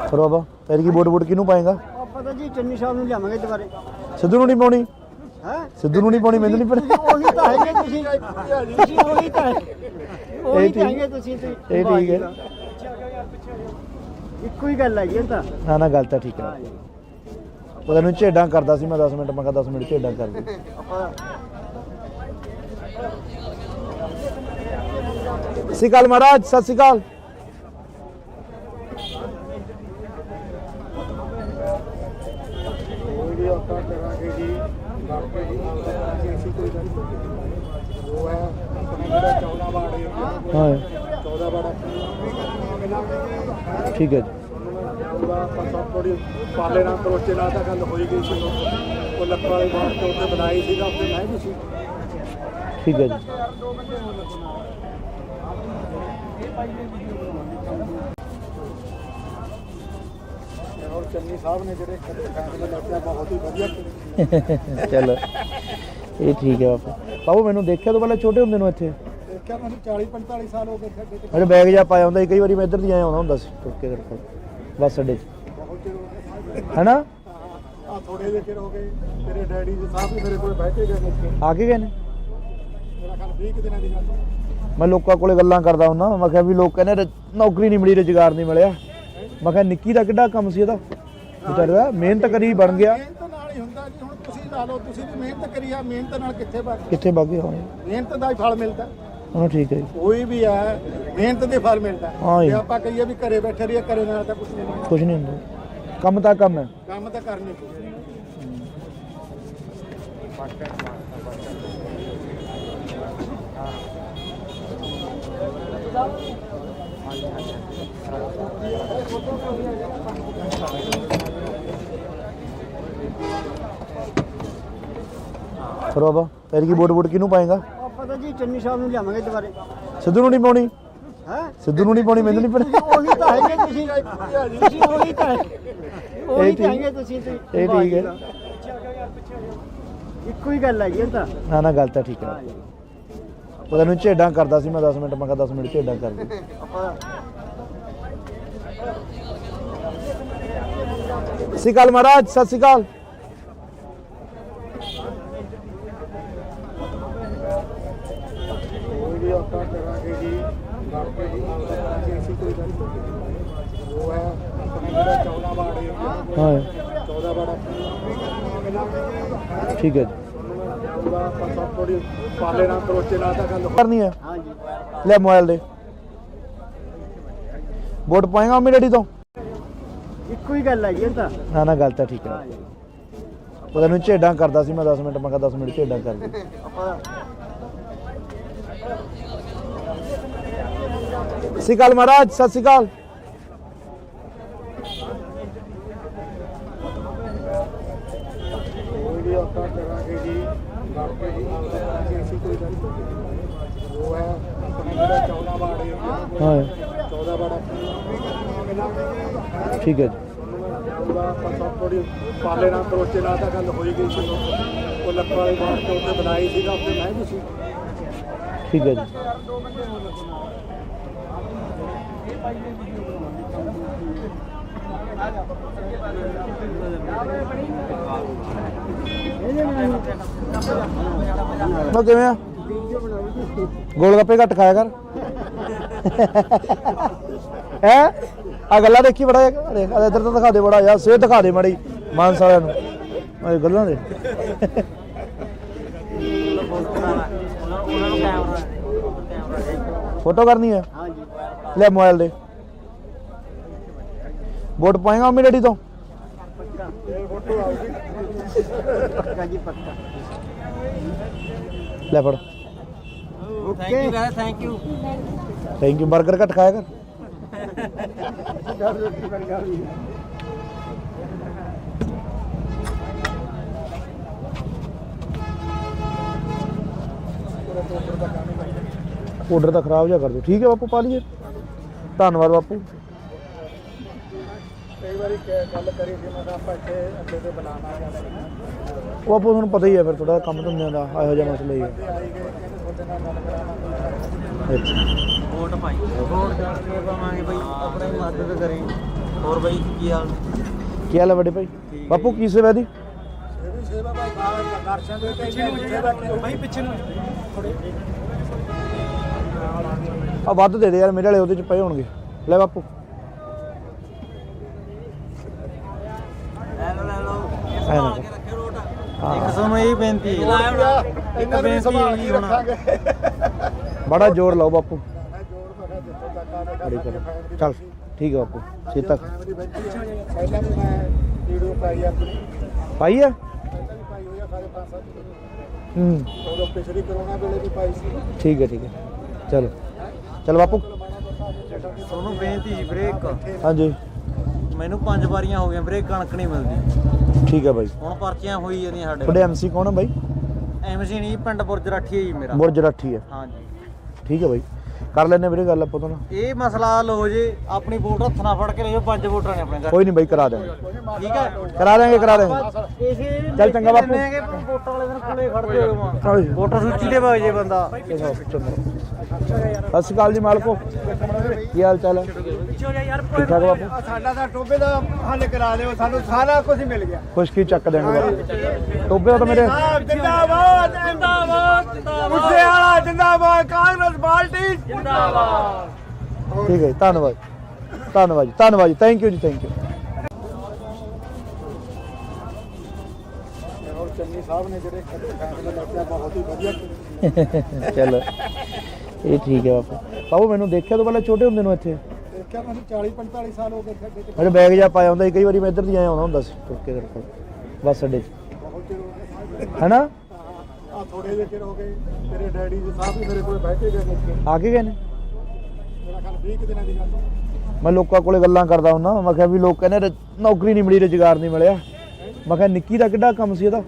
ਫਿਰ ਬਾਬਾ ਤੇਰੀ ਕੀ ਵੋਟ ਕਿਹਨੂੰ ਪਾਏਗਾ? ਪਤਾ ਜੀ ਚੰਨੀ ਸਾਹਿਬ ਨੂੰ ਲਿਆਵਾਂਗੇ ਦੁਬਾਰੇ। ਸਿੱਧੂ ਨੂੰ ਨਹੀਂ ਪਾਉਣੀ? ਹੈ ਸਿੱਧੂ ਨੂੰ ਨਹੀਂ ਪਾਉਣੀ, ਮੈਨੂੰ ਨਹੀਂ ਪਤਾ। ਉਹੀ ਤਾਂ ਹੈਗੇ ਤੁਸੀਂ ਉਹੀ ਤਾਂ ਉਹੀ ਤਾਂ ਹੈਗੇ ਤੁਸੀਂ ਤੇ। ਇਹ ਠੀਕ ਹੈ, ਇੱਕੋ ਹੀ ਗੱਲ ਹੈ ਜੀ ਇਹ ਤਾਂ। ਨਾ ਨਾ ਗੱਲ ਤਾਂ ਠੀਕ ਹੈ। ਉਹ ਤੈਨੂੰ ਝੇਡਾਂ ਕਰਦਾ ਸੀ ਮੈਂ 10 ਮਿੰਟ, ਮੈਂ ਕਿਹਾ 10 ਮਿੰਟ ਝੇਡਾਂ ਕਰ ਦੇ। ਸਤਿ ਸ਼੍ਰੀ ਅਕਾਲ ਮਹਾਰਾਜ, ਸਤਿ ਸ਼੍ਰੀ ਅਕਾਲ। ਕੋਈ ਵੀ ਆਪਾਂ ਕਰਾਂਗੇ ਜੀ, ਬਾਕੀ ਜੀ ਕਰਾਂਗੇ, ਅਸੀਂ ਕੋਈ ਗੱਲ ਨਹੀਂ। ਉਹ ਹੈ ਆਪਣਾ ਜਿਹੜਾ 14 ਵਾਰਡ ਹੈ, ਹਾਂ 14 ਵਾਰਡ ਠੀਕ ਹੈ ਜੀ, ਉਹਦਾ ਆਪਾਂ ਥੋੜੀ ਪਾਲੇ ਨਾਲ ਕਰੋਚੇ ਨਾਲ ਤਾਂ ਗੱਲ ਹੋਈ ਗਈ ਸੀ। ਉਹ ਲੱਖਾਂ ਵਾਲੀ ਬਾਤ ਤੋਂ ਉੱਤੇ ਬਣਾਈ ਸੀਗਾ, ਉੱਤੇ ਮੈਂ ਵੀ ਸੀ। ਠੀਕ ਹੈ ਜੀ। ਔਰ ਚੰਨੀ ਸਾਹਿਬ ਨੇ ਜਿਹੜੇ ਫੈਸਲਾ ਲਿਆ ਬਹੁਤ ਹੀ ਵਧੀਆ। ਚਲੋ ਇਹ ਠੀਕ ਹੈ ਬਾਪੂ। ਬਾਬੂ ਮੈਨੂੰ ਦੇਖਿਆ ਤੋਂ ਪਹਿਲਾਂ ਛੋਟੇ ਹੁੰਦੇ ਨੂੰ ਇੱਥੇ, ਦੇਖਿਆ ਮੈਨੂੰ 40-45 ਸਾਲ ਹੋ ਗਏ ਸਾਡੇ ਤੇ। ਮੇਰੇ ਬੈਗ ਜਾ ਪਾਇਆ ਹੁੰਦਾ ਸੀ, ਕਈ ਵਾਰੀ ਮੈਂ ਇੱਧਰ ਦੀ ਆਇਆ ਹੁੰਦਾ ਸੀ ਤੁਰ ਕੇ ਕਰਕੇ ਬੱਸ ਅੱਡੇ 'ਚ, ਬਹੁਤ ਚਿਰ ਹੋ ਗਏ। ਹੈਨਾ? ਆ ਥੋੜੇ ਜਿਹੇ ਚਿਰ ਹੋ ਗਏ, ਤੇਰੇ ਡੈਡੀ ਜੀ ਸਾਹਿਬ ਵੀ ਮੇਰੇ ਕੋਲ ਬੈਠੇ ਗਏ ਨੇ। ਆ ਕੇ ਗਏ ਨੇ? ਮੇਰਾ ਖਿਆਲ 20 ਦਿਨਾਂ ਦੀ ਗੱਲ। ਮੈਂ ਲੋਕਾਂ ਕੋਲੇ ਗੱਲਾਂ ਕਰਦਾ ਹੁੰਦਾ, ਮੈਂ ਕਿਹਾ ਵੀ ਲੋਕ ਕਹਿੰਦੇ ਨੌਕਰੀ ਨਹੀਂ ਮਿਲੀ, ਰੁਜ਼ਗਾਰ ਨਹੀਂ ਮਿਲਿਆ। ਮੈਂ ਕਿਹਾ ਨਿੱਕੀ ਦਾ ਕਿੱਡਾ ਕੰਮ ਸੀ ਇਹਦਾ, ਵਿਚਾਰੇ ਦਾ ਮਿਹਨਤ ਕਰੀ ਬਣ ਗਿਆ। ਮਿਹਨਤ ਨਾਲ ਹੀ ਹੁੰਦਾ ਜੀ, ਹੁਣ ਤੁਸੀਂ ਲਾ ਲਓ, ਤੁਸੀਂ ਵੀ ਮਿਹਨਤ ਕਰੀ ਆ, ਮਿਹਨਤ ਨਾਲ ਕਿੱਥੇ ਬਾਗੇ ਹੋਣੇ। ਮਿਹਨਤ ਦਾ ਹੀ ਫਲ ਮਿਲਦਾ। ਹਾਂ ਠੀਕ ਹੈ ਜੀ, ਕੋਈ ਵੀ ਹੈ ਮਿਹਨਤ ਦੇ ਫਲ ਮਿਲਦਾ। ਹਾਂ ਜੀ। ਜੇ ਆਪਾਂ ਕਹੀਏ ਵੀ ਘਰੇ ਬੈਠੇ ਰਹੀਏ, ਘਰੇ ਨਾਲ ਤਾਂ ਕੁਝ ਨਹੀਂ ਹੁੰਦਾ। ਕੁਛ ਨਹੀਂ ਹੁੰਦਾ, ਕੰਮ ਤਾਂ ਕੰਮ ਹੈ। ਕੰਮ ਤਾਂ ਕਰਨੀ ਪਊ। ਫਿਰ ਬਾਬਾ ਤੇਰੀ ਕੀ ਵੋਟ ਕਿਹਨੂੰ ਪਾਏਗਾ? ਪਤਾ ਜੀ ਚੰਨੀ ਸਾਹਿਬ ਨੂੰ ਲਿਆਵਾਂਗੇ ਦੁਬਾਰੇ। ਸਿੱਧੂ ਨੂੰ ਨਹੀਂ ਪਾਉਣੀ? ਹੈ ਸਿੱਧੂ ਨੂੰ ਨਹੀਂ ਪਾਉਣੀ, ਮੈਨੂੰ ਨਹੀਂ ਪਤਾ। ਉਹੀ ਤਾਂ ਹੈਗੇ ਤੁਸੀਂ ਉਹੀ ਤਾਂ ਉਹੀ ਤਾਂ ਹੈਗੇ ਤੁਸੀਂ ਤੇ। ਇਹ ਠੀਕ ਹੈ, ਇੱਕੋ ਹੀ ਗੱਲ ਹੈ ਜੀ ਇਹ ਤਾਂ। ਨਾ ਨਾ ਗੱਲ ਤਾਂ ਠੀਕ ਹੈ। ਉਹ ਤੈਨੂੰ ਝੇਡਾਂ ਕਰਦਾ ਸੀ ਮੈਂ 10 ਮਿੰਟ, ਮੈਂ ਕਿਹਾ 10 ਮਿੰਟ ਝੇਡਾਂ ਕਰ ਦੇ। ਸਤਿ ਸ਼੍ਰੀ ਅਕਾਲ ਮਹਾਰਾਜ, ਸਤਿ ਸ਼੍ਰੀ ਅਕਾਲ। ਕੋਈ ਵੀ ਆਪਾਂ ਕਰਾਂਗੇ ਜੀ, ਬਾਕੀ ਜੀ ਕਰਾਂਗੇ, ਅਸੀਂ ਕੋਈ ਗੱਲ ਨਹੀਂ। ਉਹ ਹੈ ਆਪਣਾ ਜਿਹੜਾ 14 ਵਾਰਡ ਹੈ, ਹਾਂ 14 ਵਾਰਡ ਠੀਕ ਹੈ ਜੀ, ਉਹਦਾ ਆਪਾਂ ਥੋੜੀ ਪਾਲੇ ਨਾਲ ਕਰੋਚੇ ਨਾਲ ਤਾਂ ਗੱਲ ਕਰਨੀ ਹੈ। ਹਾਂ ਜੀ। ਲੈ ਮੋਬਾਈਲ ਦੇ, ਵੋਟ ਪਾਏਗਾ ਮੰਮੀ ਡੈਡੀ ਤੋਂ? ਇੱਕੋ ਹੀ ਗੱਲ ਹੈ ਜੀ ਇਹ ਤਾਂ। ਨਾ ਨਾ ਗੱਲ ਤਾਂ ਠੀਕ ਹੈ। ਉਹ ਤੈਨੂੰ ਝੇਡਾਂ ਕਰਦਾ ਸੀ ਮੈਂ 10 ਮਿੰਟ, ਮੈਂ ਕਿਹਾ 10 ਮਿੰਟ ਝੇਡਾਂ ਕਰ ਦੇ। ਸਤਿ ਸ਼੍ਰੀ ਅਕਾਲ ਮਹਾਰਾਜ, ਸਤਿ ਸ਼੍ਰੀ ਅਕਾਲ। ਵੀਡੀਓ ਆਪਾਂ ਕਰਾਂਗੇ ਜੀ ਬਾਕੀ ਜੀ ਕਰਾਂਗੇ ਅਸੀਂ ਕੋਈ ਗੱਲ ਉਹ ਹੈ ਆਪਣੇ ਜਿਹੜਾ 14 ਵਾਰਡ ਹਾਂ 14 ਵਾਰਡ ਠੀਕ ਹੈ ਜੀ। ਉਹਦਾ ਆਪਾਂ ਥੋੜੀ ਪਾਲੇ ਨਾਲ ਕਰੋਚੇ ਨਾਲ ਤਾਂ ਗੱਲ ਹੋਈ ਗਈ ਸੀ ਉਹ ਲੱਖਾਂ ਵਾਲੀ ਬਾਤ ਤੇ ਉੱਥੇ ਬਣਾਈ ਸੀਗਾ ਉੱਥੇ ਮੈਂ ਵੀ ਸੀ। ਠੀਕ ਹੈ ਜੀ। ਮੈਂ ਕਿਵੇਂ ਆ ਗੋਲ ਗੱਪੇ ਘੱਟ ਖਾਇਆ ਕਰ ਹੈ ਆ ਗੱਲਾਂ ਦੇਖੀ ਬੜਾ ਇੱਧਰ ਤਾਂ ਦਿਖਾ ਦੇ ਬੜਾ ਯਾਰ ਸਿਹਤ ਦਿਖਾ ਦੇ ਮਾੜੀ ਮਾਨਸ ਵਾਲਿਆਂ ਨੂੰ ਆ ਗੱਲਾਂ ਦੇ ਫੋਟੋ ਕਰਨੀ ਹੈ ਲੈ ਮੋਬਾਈਲ ਦੇ ਵੋਟ ਪਾਏਗਾ ਮੰਮੀ ਡੈਡੀ ਤੋਂ ਲੈ ਫੜ ਥੈਂਕ ਯੂ ਥੈਂਕ ਯੂ 버ਗਰ ਘੱਟ ਖਾਇਆ ਕਰ ਆਰਡਰ ਤਾਂ ਖਰਾਬ ਜਿਹਾ ਕਰ ਦਿਓ ਠੀਕ ਹੈ ਬਾਪੂ ਪਾ ਲਈਏ ਧੰਨਵਾਦ ਬਾਪੂ ਕਈ ਵਾਰੀ ਗੱਲ ਕਰੀ ਸੀ ਮੈਂ ਆਪਾਂ ਇੱਥੇ ਅੱਡੇ ਤੇ ਬਣਾਉਣਾ ਜਾਂਦਾ ਉਹ ਆਪੋ ਤੁਹਾਨੂੰ ਪਤਾ ਹੀ ਹੈ ਫਿਰ ਥੋੜਾ ਕੰਮ ਧੰਦਿਆਂ ਦਾ ਇਹੋ ਜਿਹਾ ਮਸਲਾ ਹੀ ਹੈ ਆਈ ਗਏ ਕਹਿੰਦੇ ਤੁਹਾਡੇ ਨਾਲ ਗੱਲ ਕਰਾਉਣਾ ਅੱਛਾ ਵੋਟ ਪਾਈ ਵੋਟ ਕਰਕੇ ਪਾਵਾਂਗੇ ਬਈ ਆਪਣੀ ਮਦਦ ਕਰੀ ਹੋਰ ਬਈ ਕੀ ਹਾਲ ਕੀ ਹਾਲ ਹੈ ਵੱਡੇ ਭਾਈ ਬਾਪੂ ਕੀ ਸੇਵਾ ਦੀ ਇਹ ਵੀ ਸੇਵਾ ਭਾਈ ਦਰਸ਼ਨ ਦੇ ਕੇ ਭਾਈ ਪਿੱਛੇ ਨੂੰ ਆ ਵੱਧ ਦੇ ਦੇ ਯਾਰ ਮੇਰੇ ਵਾਲੇ ਉਹਦੇ ਚ ਪਏ ਹੋਣਗੇ ਲੈ ਬਾਪੂ ਲੈ ਲਓ ਐ ਨਾ ਕੇ ਰੱਖਿਓ ਰੋਟ ਹਾਂ। ਇੱਕ ਸਾਨੂੰ ਇਹ ਬੇਨਤੀ ਹੈ ਇੱਕ ਬੇਨਤੀ ਹੈ ਹੁਣ ਬੜਾ ਜ਼ੋਰ ਲਾਓ ਬਾਪੂ ਮੈਂ ਜੋੜ ਮੈਂ ਜਿੱਥੋਂ ਤੱਕ ਆਵੇ ਬੜੀ ਕਰ ਚੱਲ ਠੀਕ ਹੈ ਬਾਪੂ ਸੀਤਾ ਪਹਿਲਾਂ ਵੀ ਮੈਂ ਵੀਡੀਓ ਪਾਈ ਆਪਣੀ ਪਾਈ ਹੈ ਪਹਿਲਾਂ ਵੀ ਪਾਈ ਹੋਈ ਆ ਸਾਰੇ 5-7 ਹੂੰ ਉਦੋਂ ਪਿਛਲੀ ਕਰੋਨਾ ਵੇਲੇ ਵੀ ਪਾਈ ਸੀ ਠੀਕ ਹੈ ਚਲੋ ਚਲ ਬਾਪੂ ਤੁਹਾਨੂੰ ਬੇਨਤੀ ਸੀ ਵੀਰੇ ਇੱਕ ਹਾਂਜੀ ਮੈਨੂੰ 5 ਵਾਰੀਆਂ ਹੋ ਗਈਆਂ ਵੀਰੇ ਕਣਕ ਨਹੀਂ ਮਿਲਦੀ ਠੀਕ ਹੈ ਬਾਈ ਹੁਣ ਪਰਚੀਆਂ ਹੋਈ ਜਾਂਦੀਆਂ ਸਾਡੇ ਤੁਹਾਡੇ ਐਮਸੀ ਕੌਣ ਹੈ ਬਾਈ ਐਮਸੀ ਨਹੀਂ ਪਿੰਡ ਬੁਰਜ ਰਾਠੀ ਹੈ ਜੀ ਮੇਰਾ ਬੁਰਜ ਰਾਠੀ ਹੈ ਹਾਂਜੀ ਠੀਕ ਹੈ ਬਾਈ ਕਰ ਲੈਣੇ ਵੀਰੇ ਗੱਲ ਆਪਾਂ ਤੋਂ ਨਾ ਇਹ ਮਸਲਾ ਹੱਲ ਹੋ ਜੇ ਆਪਣੀ ਵੋਟ ਹੱਥ ਨਾਲ ਫੜ ਕੇ ਲਿਓ 5 ਵੋਟਾਂ ਨੇ ਆਪਣੇ ਘਰ ਕੋਈ ਨਹੀਂ ਬਾਈ ਕਰਾ ਦੇਵਾਂਗੇ ਠੀਕ ਹੈ ਕਰਾ ਦੇਵਾਂਗੇ ਇਸੇ ਚੱਲ ਚੰਗਾ ਬਾਪੂ। ਵੋਟਾਂ ਵਾਲੇ ਦਿਨ ਕੋਲੇ ਖੜਦੇ ਹੋ ਚਲੋ ਜੀ। ਵੋਟਰ ਸੂਚੀ ਦੇ ਭਾਈ ਜੇ ਬੰਦਾ ਸਤਿ ਸ਼੍ਰੀ ਅਕਾਲ ਜੀ ਮਾਲਕੋ ਕੀ ਹਾਲ ਚਾਲ ਹੈ ਠੀਕ ਠਾਕ ਬਾਪੂ ਸਾਡਾ ਤਾਂ ਟੋਬੇ ਦਾ ਹੱਲ ਕਰਾ ਦਿਓ ਸਾਨੂੰ ਸਾਰਾ ਕੁਝ ਮਿਲ ਗਿਆ ਕੁਛ ਕੀ ਚੱਕ ਦੇਣਗੇ ਬਾਪੂ ਟੋਬੇ ਤਾਂ ਮੇਰੇ ਜਿੰਦਾਬਾਦ ਜਿੰਦਾਬਾਦ ਮੁੱਸੇ ਵਾਲਾ ਜਿੰਦਾਬਾਦ ਕਾਂਗਰਸ ਪਾਰਟੀ ਜਿੰਦਾਬਾਦ ਠੀਕ ਹੈ ਜੀ, ਧੰਨਵਾਦ ਜੀ ਥੈਂਕ ਯੂ ਜੀ ਥੈਂਕ ਯੂ ਔਰ ਚੰਨੀ ਸਾਹਿਬ ਨੇ ਜਿਹੜੇ ਫੈਸਲਾ ਲਿਆ ਬਹੁਤ ਹੀ ਵਧੀਆ ਕੀਤਾ ਚਲੋ ਇਹ ਠੀਕ ਹੈ ਬਾਪੂ ਮੈਨੂੰ ਦੇਖਿਆ ਤੋਂ ਪਹਿਲਾਂ ਛੋਟੇ ਹੁੰਦੇ ਨੂੰ ਇੱਥੇ ਦੇਖਿਆ ਮੈਨੂੰ 40-45 ਸਾਲ ਹੋ ਗਏ ਸਾਡੇ ਤੇ ਮੇਰੇ ਬੈਗ ਜਾ ਪਾਇਆ ਹੁੰਦਾ ਸੀ ਕਈ ਵਾਰੀ ਮੈਂ ਇੱਧਰ ਦੀ ਆਇਆ ਹੁੰਦਾ ਸੀ ਤੁਰ ਕੇ ਕੋਲ ਬੱਸ ਅੱਡੇ 'ਚ ਬਹੁਤ ਚਿਰ ਹੋ ਗਏ ਹੈਨਾ ਆ ਥੋੜੇ ਜਿਹੇ ਚਿਰ ਹੋ ਗਏ ਤੇਰੇ ਡੈਡੀ ਜੀ ਸਾਹਿਬ ਵੀ ਮੇਰੇ ਕੋਲ ਬੈਠੇ ਗਏ ਮੁੱਕੇ ਆ ਕੇ ਗਏ ਨੇ ਮੇਰਾ ਖਿਆਲ 20 ਦਿਨਾਂ ਦੀ ਗੱਲ ਮੈਂ ਲੋਕਾਂ ਕੋਲੇ ਗੱਲਾਂ ਕਰਦਾ ਹੁੰਦਾ ਮੈਂ ਕਿਹਾ ਵੀ ਲੋਕ ਕਹਿੰਦੇ ਨੌਕਰੀ ਨਹੀਂ ਮਿਲੀ ਰੁਜ਼ਗਾਰ ਨਹੀਂ ਮਿਲਿਆ ਮੈਂ ਕਿਹਾ ਨਿੱਕੀ ਦਾ ਕਿੱਡਾ ਕੰਮ ਸੀ ਇਹਦਾ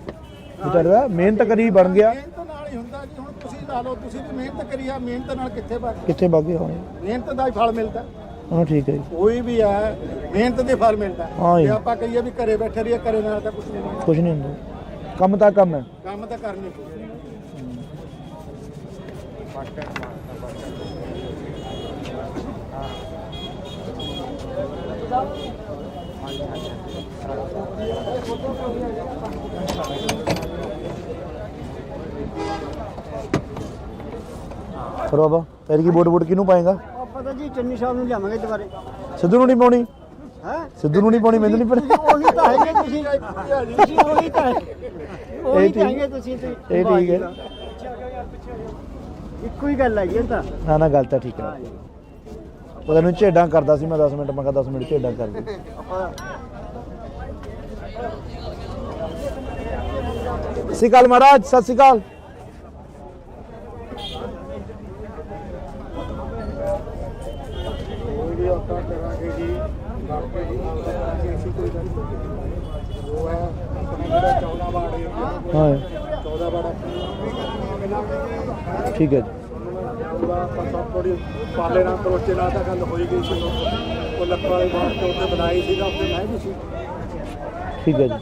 ਵਿਚਾਰੇ ਦਾ ਮਿਹਨਤ ਕਰੀ ਬਣ ਗਿਆ ਮਿਹਨਤ ਨਾਲ ਹੀ ਹੁੰਦਾ ਜੀ ਹੁਣ ਤੁਸੀਂ ਲਾ ਲਓ ਤੁਸੀਂ ਵੀ ਮਿਹਨਤ ਕਰੀ ਆ ਮਿਹਨਤ ਨਾਲ ਕਿੱਥੇ ਬਣ ਕਿੱਥੇ ਬਾਗੇ ਹੋਏ ਮਿਹਨਤ ਦਾ ਹੀ ਫਲ ਮਿਲਦਾ ਹਾਂ ਠੀਕ ਹੈ ਜੀ ਕੋਈ ਵੀ ਹੈ ਮਿਹਨਤ ਦੇ ਫਲ ਮਿਲਦਾ ਹਾਂ ਜੀ। ਜੇ ਆਪਾਂ ਕਹੀਏ ਵੀ ਘਰੇ ਬੈਠੇ ਰਹੀਏ ਘਰੇ ਨਾਲ ਤਾਂ ਕੁਝ ਨਹੀਂ ਮਿਲਦਾ ਕੁਝ ਨਹੀਂ ਹੁੰਦਾ ਕੰਮ ਤਾਂ ਕੰਮ ਹੈ ਕੰਮ ਤਾਂ ਕਰਨੀ ਪਊ ਫਿਰ ਬਾਬਾ ਤੇਰੀ ਕੀ ਵੋਟ ਕਿਹਨੂੰ ਪਾਏਗਾ ਆਪਾਂ ਤਾਂ ਜੀ ਚੰਨੀ ਸਾਹਿਬ ਨੂੰ ਲਿਆਵਾਂਗੇ ਦੁਬਾਰੇ ਸਿੱਧੂ ਨੂੰ ਨਹੀਂ ਪਾਉਣੀ ਹੈ ਸਿੱਧੂ ਨੂੰ ਨਹੀਂ ਪਾਉਣੀ ਮੈਨੂੰ ਨਹੀਂ ਪਤਾ ਉਹੀ ਤਾਂ ਹੈਗੇ ਤੁਸੀਂ ਉਹੀ ਤਾਂ ਉਹੀ ਠੀਕ- ਤਾਂ ਹੈਗੇ ਤੁਸੀਂ ਤੇ ਇਹ ਠੀਕ ਹੈ ਇੱਕੋ ਹੀ ਗੱਲ ਹੈਗੀ ਇਹ ਤਾਂ ਨਾ ਗੱਲ ਤਾਂ ਠੀਕ ਹੈ ਉਹ ਤੈਨੂੰ ਝੇਡਾਂ ਕਰਦਾ ਸੀ ਮੈਂ 10 ਮਿੰਟ ਮੈਂ ਕਿਹਾ 10 ਮਿੰਟ ਝੇਡਾਂ ਕਰ ਦੇ ਆਪਾਂ ਸਤਿ ਸ਼੍ਰੀ ਅਕਾਲ ਮਹਾਰਾਜ ਸਤਿ ਸ਼੍ਰੀ ਅਕਾਲ ਆਪਾਂ ਕਰਾਂਗੇ ਜੀ ਬਾਕੀ ਜੀ ਕਰਾਂਗੇ ਅਸੀਂ ਕੋਈ ਗੱਲ ਨਹੀਂ। ਉਹ ਹੈ ਆਪਣੇ ਜਿਹੜਾ 14 ਵਾਰਡ ਏਰੀਆ ਹਾਂ 14 ਵਾਰਡ ਠੀਕ ਹੈ ਜੀ ਆਪਾਂ ਸਭ ਥੋੜੀ ਪਾਲੇ ਨਾਲ ਕਰੋਚੇ ਨਾਲ ਤਾਂ ਗੱਲ ਹੋਈ ਗਈ ਸੀ ਉਹ ਲੱਖਾਂ ਵਾਲੀ ਬਾਤ ਤੇ ਉੱਥੇ ਬਣਾਈ ਸੀਗਾ ਉੱਥੇ ਮੈਂ ਵੀ ਸੀ। ਠੀਕ ਹੈ ਜੀ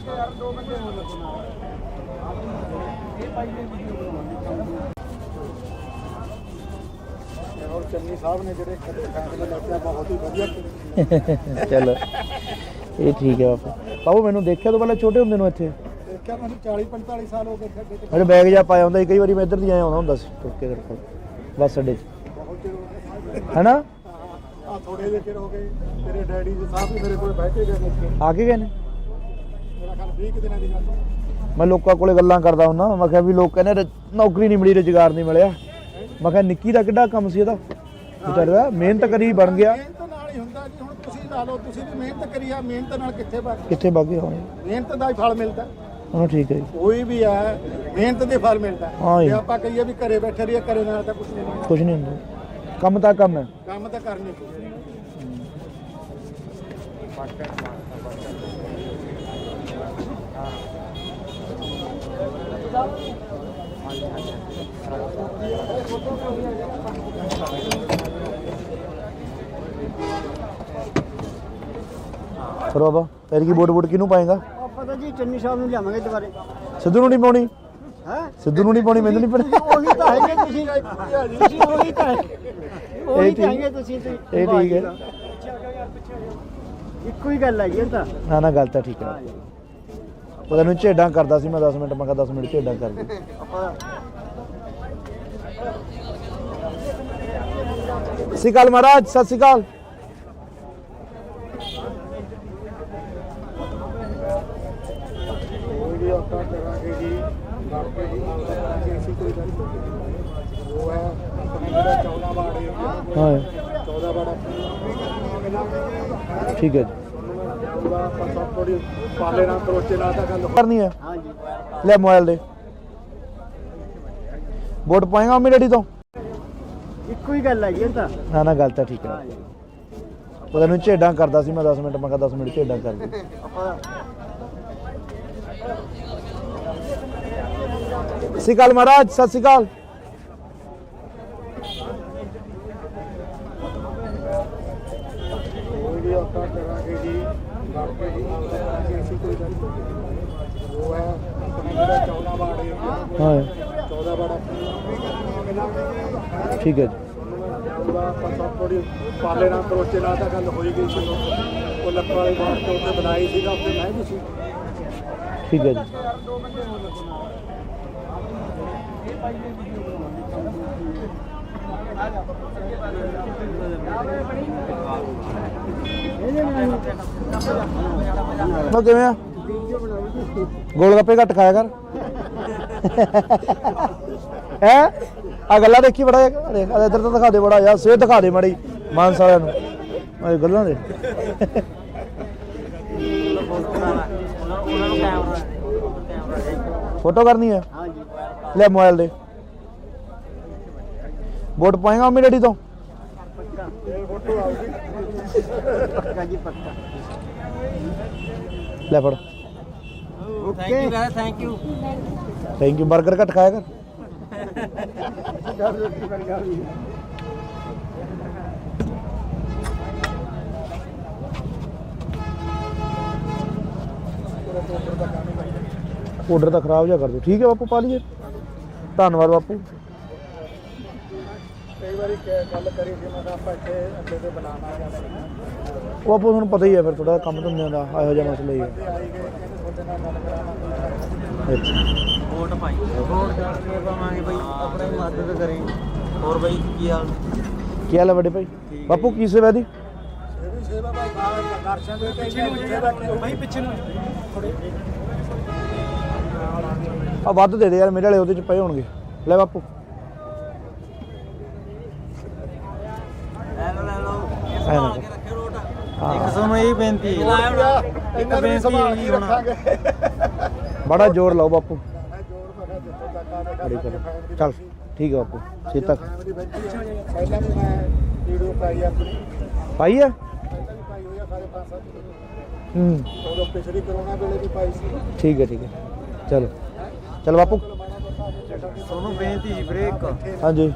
ਔਰ ਚੰਨੀ ਸਾਹਿਬ ਨੇ ਜਿਹੜੇ ਫੈਸਲੇ ਲਿਆ ਬਹੁਤ ਹੀ ਵਧੀਆ ਚਲੋ ਇਹ ਠੀਕ ਹੈ ਬਾਪੂ। ਬਾਪੂ ਮੈਨੂੰ ਦੇਖਿਆ ਤੋਂ ਪਹਿਲਾਂ ਛੋਟੇ ਹੁੰਦੇ ਨੂੰ ਇੱਥੇ ਦੇਖਿਆ ਮੈਨੂੰ 40 45 ਸਾਲ ਹੋ ਗਏ ਖੱਡੇ ਤੇ ਮੇਰੇ ਬੈਗ ਜਾ ਪਾਇਆ ਹੁੰਦਾ ਸੀ, ਕਈ ਵਾਰੀ ਮੈਂ ਇੱਧਰ ਦੀ ਆਇਆ ਆਉਂਦਾ ਹੁੰਦਾ ਸੀ ਤੁਰ ਕੇ ਤੇਰੇ ਕੋਲ ਬੱਸ ਅੱਡੇ 'ਚ ਬਹੁਤ ਚਿਰ ਹੋ ਗਿਆ ਹੈਨਾ। ਆ ਥੋੜੇ ਜਿਹੇ ਚਿਰ ਹੋ ਗਏ ਤੇਰੇ ਡੈਡੀ ਜੀ ਸਾਹਿਬ ਵੀ ਮੇਰੇ ਕੋਲ ਬਹਿ ਕੇ ਗਏ ਨੇ ਇੱਥੇ। ਆ ਕੇ ਗਏ ਨੇ। ਮੇਰਾ ਖਿਆਲ 20 ਕੁ ਦਿਨਾਂ ਦੀ ਗੱਲ ਹੈ। ਮੈਂ ਲੋਕਾਂ ਕੋਲੇ ਗੱਲਾਂ ਕਰਦਾ ਹੁੰਦਾ, ਮੈਂ ਕਿਹਾ ਵੀ ਲੋਕ ਕਹਿੰਦੇ ਨੌਕਰੀ ਨਹੀਂ ਮਿਲੀ, ਰੁਜ਼ਗਾਰ ਨਹੀਂ ਮਿਲਿਆ। ਮੈਂ ਕਿਹਾ ਨਿੱਕੀ ਦਾ ਕਿੱਡਾ ਕੰਮ ਸੀ ਇਹਦਾ, ਵਿਚਾਰੇ ਦਾ ਮਿਹਨਤ ਕਰੀ ਬਣ ਗਿਆ। ਮਿਹਨਤ ਨਾਲ ਹੀ ਹੁੰਦਾ ਜੀ। ਹੁਣ ਤੁਸੀਂ ਲਾ ਲਓ, ਤੁਸੀਂ ਵੀ ਮਿਹਨਤ ਕਰੀ ਆ, ਮਿਹਨਤ ਨਾਲ ਕਿੱਥੇ ਬਣ ਕਿੱਥੇ ਵਗ ਗਏ ਹੁਣ ਮਿਹਨਤ ਦਾ ਹੀ ਫਲ ਮਿਲਦਾ। ਹਾਂ ਠੀਕ ਹੈ ਜੀ ਕੋਈ ਵੀ ਹੈ ਮਿਹਨਤ ਦੇ ਫਲ ਮਿਲਦਾ। ਹਾਂ ਜੀ। ਜੇ ਆਪਾਂ ਕਹੀਏ ਵੀ ਘਰੇ ਬੈਠੇ ਰਹੀਏ, ਘਰੇ ਨਾਲ ਤਾਂ ਕੁਝ ਨਹੀਂ ਹੁੰਦਾ। ਕੁਝ ਨਹੀਂ ਹੁੰਦਾ, ਕੰਮ ਤਾਂ ਕੰਮ ਹੈ। ਕੰਮ ਤਾਂ ਕਰਨੀ ਪਊ। ਫਿਰ ਬਾਬਾ ਫਿਰ ਕੀ ਵੋਟ ਕਿਹਨੂੰ ਪਾਏਗਾ? ਆਪਾਂ ਤਾਂ ਜੀ ਚੰਨੀ ਸਾਹਿਬ ਨੂੰ ਲਿਆਵਾਂਗੇ ਦੁਬਾਰੇ। ਸਿੱਧੂ ਨੂੰ ਨਹੀਂ ਪਾਉਣੀ, ਹੈ ਸਿੱਧੂ ਨੂੰ ਨਹੀਂ ਪਾਉਣੀ, ਮੈਨੂੰ ਨਹੀਂ ਪਾਉਣੀ। ਉਹੀ ਤਾਂ ਹੈਗੇ ਤੁਸੀਂ ਉਹੀ ਤਾਂ ਉਹੀ ਤਾਂ ਹੈਗੇ ਤੁਸੀਂ ਇਹ ਠੀਕ ਹੈ। ਇੱਕੋ ਹੀ ਗੱਲ ਹੈ ਜੀ ਇਹ ਤਾਂ। ਨਾ ਨਾ ਗੱਲ ਤਾਂ ਠੀਕ ਹੈ। ਉਹਦਾ ਨੂੰ ਝੇਡਾਂ ਕਰਦਾ ਸੀ ਮੈਂ 10 ਮਿੰਟ, ਮੈਂ ਕਿਹਾ 10 ਮਿੰਟ ਝੇਡਾਂ ਕਰ ਦੇ। ਆਪਾਂ ਸਤਿ ਸ਼੍ਰੀ ਅਕਾਲ ਮਹਾਰਾਜ, ਸਤਿ ਸ਼੍ਰੀ ਅਕਾਲ। ਕੋਈ ਵੀ ਆਪਾਂ ਕਰਾਂਗੇ ਜੀ ਬਾਕੀ ਜੀ ਕਰਾਂਗੇ ਅਸੀਂ ਕੋਈ ਗੱਲ ਨਹੀਂ। ਉਹ ਹੈ ਆਪਣੇ ਜਿਹੜਾ 14 ਵਾਰਡ ਏਰੀਆ ਹਾਂ 14 ਵਾਰਡ ਠੀਕ ਹੈ ਜੀ ਆਪਾਂ ਸਭ ਥੋੜੀ ਪਾਲੇ ਨਾਲ ਕਰੋਚੇ ਨਾਲ ਤਾਂ ਗੱਲ ਕਰਨੀ ਹੈ। ਹਾਂ ਜੀ ਲੈ ਮੋਬਾਈਲ ਦੇ ਵੋਟ ਪਾਏਗਾ ਮੰਮੀ ਡੈਡੀ ਤੋਂ। ਇੱਕੋ ਹੀ ਗੱਲ ਹੈ ਜੀ ਇਹ ਤਾਂ। ਨਾ ਨਾ ਗੱਲ ਤਾਂ ਠੀਕ ਹੈ। ਉਹਦਾ ਨੂੰ ਝੇਡਾਂ ਕਰਦਾ ਸੀ ਮੈਂ 10 ਮਿੰਟ, ਮੈਂ ਕਿਹਾ 10 ਮਿੰਟ ਝੇਡਾਂ ਕਰ ਦੇ। ਆਪਾਂ ਸਤਿ ਸ਼੍ਰੀ ਅਕਾਲ ਮਹਾਰਾਜ, ਸਤਿ ਸ਼੍ਰੀ ਅਕਾਲ। ਕੋਈ ਵੀ ਆਪਾਂ ਕਰਾਂਗੇ ਜੀ ਬਾਕੀ ਜੀ ਕਰਾਂਗੇ ਅਸੀਂ ਕੋਈ ਗੱਲ ਨਹੀਂ। ਉਹ ਹੈ ਆਪਣੇ ਜਿਹੜਾ 14 ਵਾਰਡ ਏਰੀਆ ਹਾਂ 14 ਵਾਰਡ ਠੀਕ ਹੈ ਜੀ ਆਪਾਂ ਸਭ ਥੋੜੀ ਪਾਲੇ ਨਾਲ ਕਰੋਚੇ ਨਾਲ ਤਾਂ ਗੱਲ ਹੋਈ ਗਈ ਸੀ ਉਹ ਲੱਖਾਂ ਵਾਲੀ ਬਾਤ ਤੇ ਉੱਥੇ ਬਣਾਈ ਸੀਗਾ ਉੱਥੇ ਮੈਂ ਵੀ ਸੀ। ਠੀਕ ਹੈ ਜੀ ਮੈਂ ਕਿਵੇਂ ਆ? ਗੋਲ ਗੱਪੇ ਘੱਟ ਖਾਇਆ ਕਰ। ਹੈ ਆ ਗੱਲਾਂ ਦੇਖੀ ਬੜਾ ਦੇਖ ਇੱਧਰ ਤਾਂ ਦਿਖਾ ਦੇ ਬੜਾ ਯਾਰ, ਸਿਹਤ ਦਿਖਾ ਦੇ ਮੜੀ ਮਾਨਸਾ ਵਾਲਿਆਂ ਨੂੰ ਇਹ ਗੱਲਾਂ ਦੇ। ਫੋਟੋ ਕਰਨੀ ਹੈ। ਹਾਂ ਜੀ ਲੈ ਮੋਬਾਈਲ ਦੇ ਵੋਟ ਪਾਏਗਾ ਮੰਮੀ ਡੈਡੀ ਤੋਂ। ਪੱਕਾ ਜੀ ਪੱਕਾ। ਲੈ ਫੜ। Thank you very thank you. Thank you. Burger ਘੱਟ ਖਾਇਆ ਕਰ। ਆਰਡਰ ਤਾਂ ਖਰਾਬ ਜਿਹਾ ਕਰ ਦਿਓ। ਠੀਕ ਹੈ ਬਾਪੂ, ਪਾ ਲਈਏ। ਧੰਨਵਾਦ ਬਾਪੂ। ਕਈ ਵਾਰੀ ਗੱਲ ਕਰੀ ਸੀ ਮੈਂ ਕਿਹਾ ਆਪਾਂ ਇੱਥੇ ਅੱਡੇ ਤੇ ਬਣਾਉਣਾ ਜਾਂ ਉਹ ਬਾਪੂ ਤੁਹਾਨੂੰ ਪਤਾ ਹੀ ਹੈ ਫਿਰ ਥੋੜਾ ਕੰਮ ਧੰਦਿਆਂ ਦਾ ਇਹੋ ਜਿਹਾ ਮਸਲਾ ਹੀ ਹੈ। ਆਈ ਗਏ ਕਹਿੰਦੇ ਤੁਹਾਡੇ ਨਾਲ ਗੱਲ ਕਰਾਉਣਾ। ਅੱਛਾ ਵੋਟ ਪਾਈ ਵੋਟ ਕਰਕੇ ਪਾਵਾਂਗੇ ਬਈ, ਆਪਣੀ ਮਦਦ ਕਰੇ। ਹੋਰ ਬਈ ਕੀ ਹਾਲ? ਕੀ ਹਾਲ ਹੈ ਵੱਡੇ ਭਾਈ? ਬਾਪੂ ਕੀ ਸੇਵਾ ਦੀ? ਇਹ ਵੀ ਸੇਵਾ ਭਾਈ ਦਰਸ਼ਨ ਦੇ ਪਿੱਛੇ ਨੂੰ ਭਾਈ ਪਿੱਛੇ ਨੂੰ ਆ ਵੱਧ ਦੇ ਦੇ ਯਾਰ, ਮੇਰੇ ਵਾਲੇ ਉਹਦੇ ਚ ਪਏ ਹੋਣਗੇ। ਲੈ ਬਾਪੂ ਲੈ ਲਓ ਐ ਨਾ ਕੇ ਰੱਖਿਓ ਰੋਟ। ਹਾਂ। ਇੱਕ ਤੁਹਾਨੂੰ ਇਹ ਬੇਨਤੀ ਹੈ, ਇਹਨਾਂ ਨੂੰ ਸੰਭਾਲ ਕੇ ਰੱਖਾਂਗੇ। ਬੜਾ ਜ਼ੋਰ ਲਾਓ ਬਾਪੂ। ਮੈਂ ਜੋਰ ਪਕਾ ਜਿੱਥੋਂ ਤੱਕ ਆਵੇ ਬੜੀ ਕਰ ਚੱਲ ਠੀਕ ਹੈ ਬਾਪੂ। ਛੇ ਤੱਕ ਫੈਮਿਲੀ ਬੈਠੀ ਹੈ। ਪਹਿਲਾਂ ਵੀ ਮੈਂ ਵੀਡੀਓ ਪਾਈ ਆਪਣੀ ਪਾਈ ਹੈ। ਸਾਰੇ 5-7 ਹੂੰ ਉਦੋਂ ਪਿਛਲੀ ਕਰੋਨਾ ਵੇਲੇ ਵੀ ਪਾਈ ਸੀ ਠੀਕ ਹੈ ਚਲੋ ਚਲ ਬਾਪੂ ਤੁਹਾਨੂੰ ਬੇਨਤੀ ਜੀ ਵੀਰੇ ਇੱਕ ਹਾਂਜੀ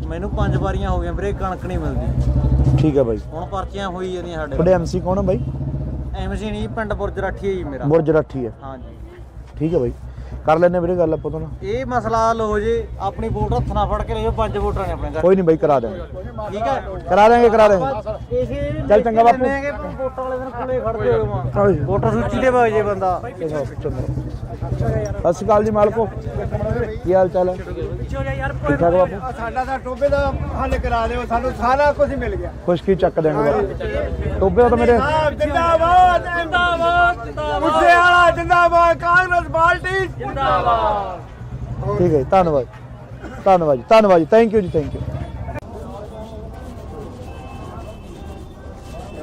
ਮੈਨੂੰ 5 ਵਾਰੀਆਂ ਹੋ ਗਈਆਂ ਵੀਰੇ ਕਣਕ ਨਹੀਂ ਮਿਲਦੀ ਠੀਕ ਹੈ ਬਾਈ ਹੁਣ ਪਰਚੀਆਂ ਹੋਈ ਜਾਂਦੀਆਂ ਸਾਡੇ ਤੁਹਾਡੇ ਐਮਸੀ ਕੌਣ ਹੈ ਬਾਈ ਐਮਸੀ ਨਹੀਂ ਪਿੰਡ ਬੁਰਜ ਰਾਠੀ ਹੈ ਜੀ ਮੇਰਾ ਬੁਰਜ ਰਾਠੀ ਹੈ ਹਾਂਜੀ ਠੀਕ ਹੈ ਬਾਈ ਕਰ ਲੈਣੇ ਵੀਰੇ ਗੱਲ ਆਪਾਂ ਤੋਂ ਨਾ ਇਹ ਮਸਲਾ ਹੱਲ ਹੋ ਜੇ ਆਪਣੀ ਵੋਟ ਹੱਥ ਨਾਲ ਫੜ ਕੇ ਲਿਓ 5 ਵੋਟਾਂ ਨੇ ਆਪਣੇ ਘਰ ਕੋਈ ਨਹੀਂ ਬਾਈ ਕਰਾ ਦੇਵਾਂਗੇ ਠੀਕ ਹੈ ਕਰਾ ਦੇਵਾਂਗੇ ਇਸੇ ਚੱਲ ਚੰਗਾ ਬਾਪੂ। ਵੋਟਾਂ ਵਾਲੇ ਦਿਨ ਕੋਲੇ ਖੜਦੇ ਹੋ ਹਾਂਜੀ। ਵੋਟਰ ਸੂਚੀ ਦੇ ਵਗ ਜੇ ਬੰਦਾ ਸਤਿ ਸ਼੍ਰੀ ਅਕਾਲ ਜੀ ਮਾਲਕੋ ਕੀ ਹਾਲ ਚਾਲ ਹੈ ਠੀਕ ਠਾਕ ਬਾਪੂ ਸਾਡਾ ਤਾਂ ਟੋਬੇ ਦਾ ਹੱਲ ਕਰਾ ਦਿਓ ਸਾਨੂੰ ਸਾਰਾ ਕੁਝ ਮਿਲ ਗਿਆ ਖੁਸ਼ਕੀ ਚੱਕ ਦੇਣਗੇ ਬਾਪੂ ਟੋਬੇ ਤਾਂ ਮੇਰੇ ਜਿੰਦਾਬਾਦ ਜਿੰਦਾਬਾਦ ਮੁੱਸੇ ਵਾਲਾ ਜਿੰਦਾਬਾਦ ਕਾਂਗਰਸ ਪਾਰਟੀ ਜਿੰਦਾਬਾਦ ਠੀਕ ਹੈ ਜੀ, ਧੰਨਵਾਦ ਜੀ ਥੈਂਕ ਯੂ ਜੀ ਥੈਂਕ ਯੂ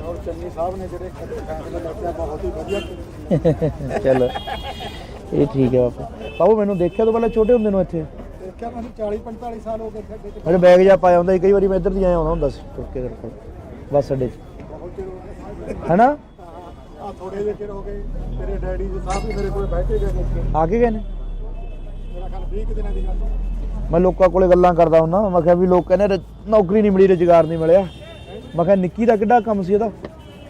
ਔਰ ਚੰਨੀ ਸਾਹਿਬ ਨੇ ਜਿਹੜੇ ਫੈਸਲੇ ਲਿਆ ਬਹੁਤ ਹੀ ਵਧੀਆ ਚਲੋ ਇਹ ਠੀਕ ਹੈ ਬਾਪੂ ਮੈਨੂੰ ਦੇਖਿਆ ਤੋਂ ਪਹਿਲਾਂ ਛੋਟੇ ਹੁੰਦੇ ਨੂੰ ਇੱਥੇ ਦੇਖਿਆ ਮੈਨੂੰ 40-45 ਸਾਲ ਹੋ ਗਏ ਸਾਡੇ ਤੇ ਮੇਰੇ ਬੈਗ ਜਾ ਪਾਇਆ ਹੁੰਦਾ ਸੀ ਕਈ ਵਾਰੀ ਮੈਂ ਇੱਧਰ ਦੀ ਆਇਆ ਆਉਂਦਾ ਹੁੰਦਾ ਸੀ ਤੁਰ ਕੇ ਤੇਰੇ ਕੋਲ ਬੱਸ ਅੱਡੇ 'ਚ ਬਹੁਤ ਚਿਰ ਹੋ ਗਏ ਹੈਨਾ ਆ ਥੋੜੇ ਜਿਹੇ ਚਿਰ ਹੋ ਗਏ ਤੇਰੇ ਡੈਡੀ ਜੀ ਸਾਹਿਬ ਵੀ ਮੇਰੇ ਕੋਲ ਬੈਠੇ ਗਏ ਨੇ ਆ ਕੇ ਗਏ ਨੇ ਮੇਰਾ ਖਿਆਲ 20 ਦਿਨਾਂ ਦੀ ਗੱਲ ਮੈਂ ਲੋਕਾਂ ਕੋਲੇ ਗੱਲਾਂ ਕਰਦਾ ਹੁੰਦਾ ਮੈਂ ਕਿਹਾ ਵੀ ਲੋਕ ਕਹਿੰਦੇ ਨੌਕਰੀ ਨਹੀਂ ਮਿਲੀ ਰੁਜ਼ਗਾਰ ਨਹੀਂ ਮਿਲਿਆ ਮੈਂ ਕਿਹਾ ਨਿੱਕੀ ਦਾ ਕਿੱਡਾ ਕੰਮ ਸੀ ਇਹਦਾ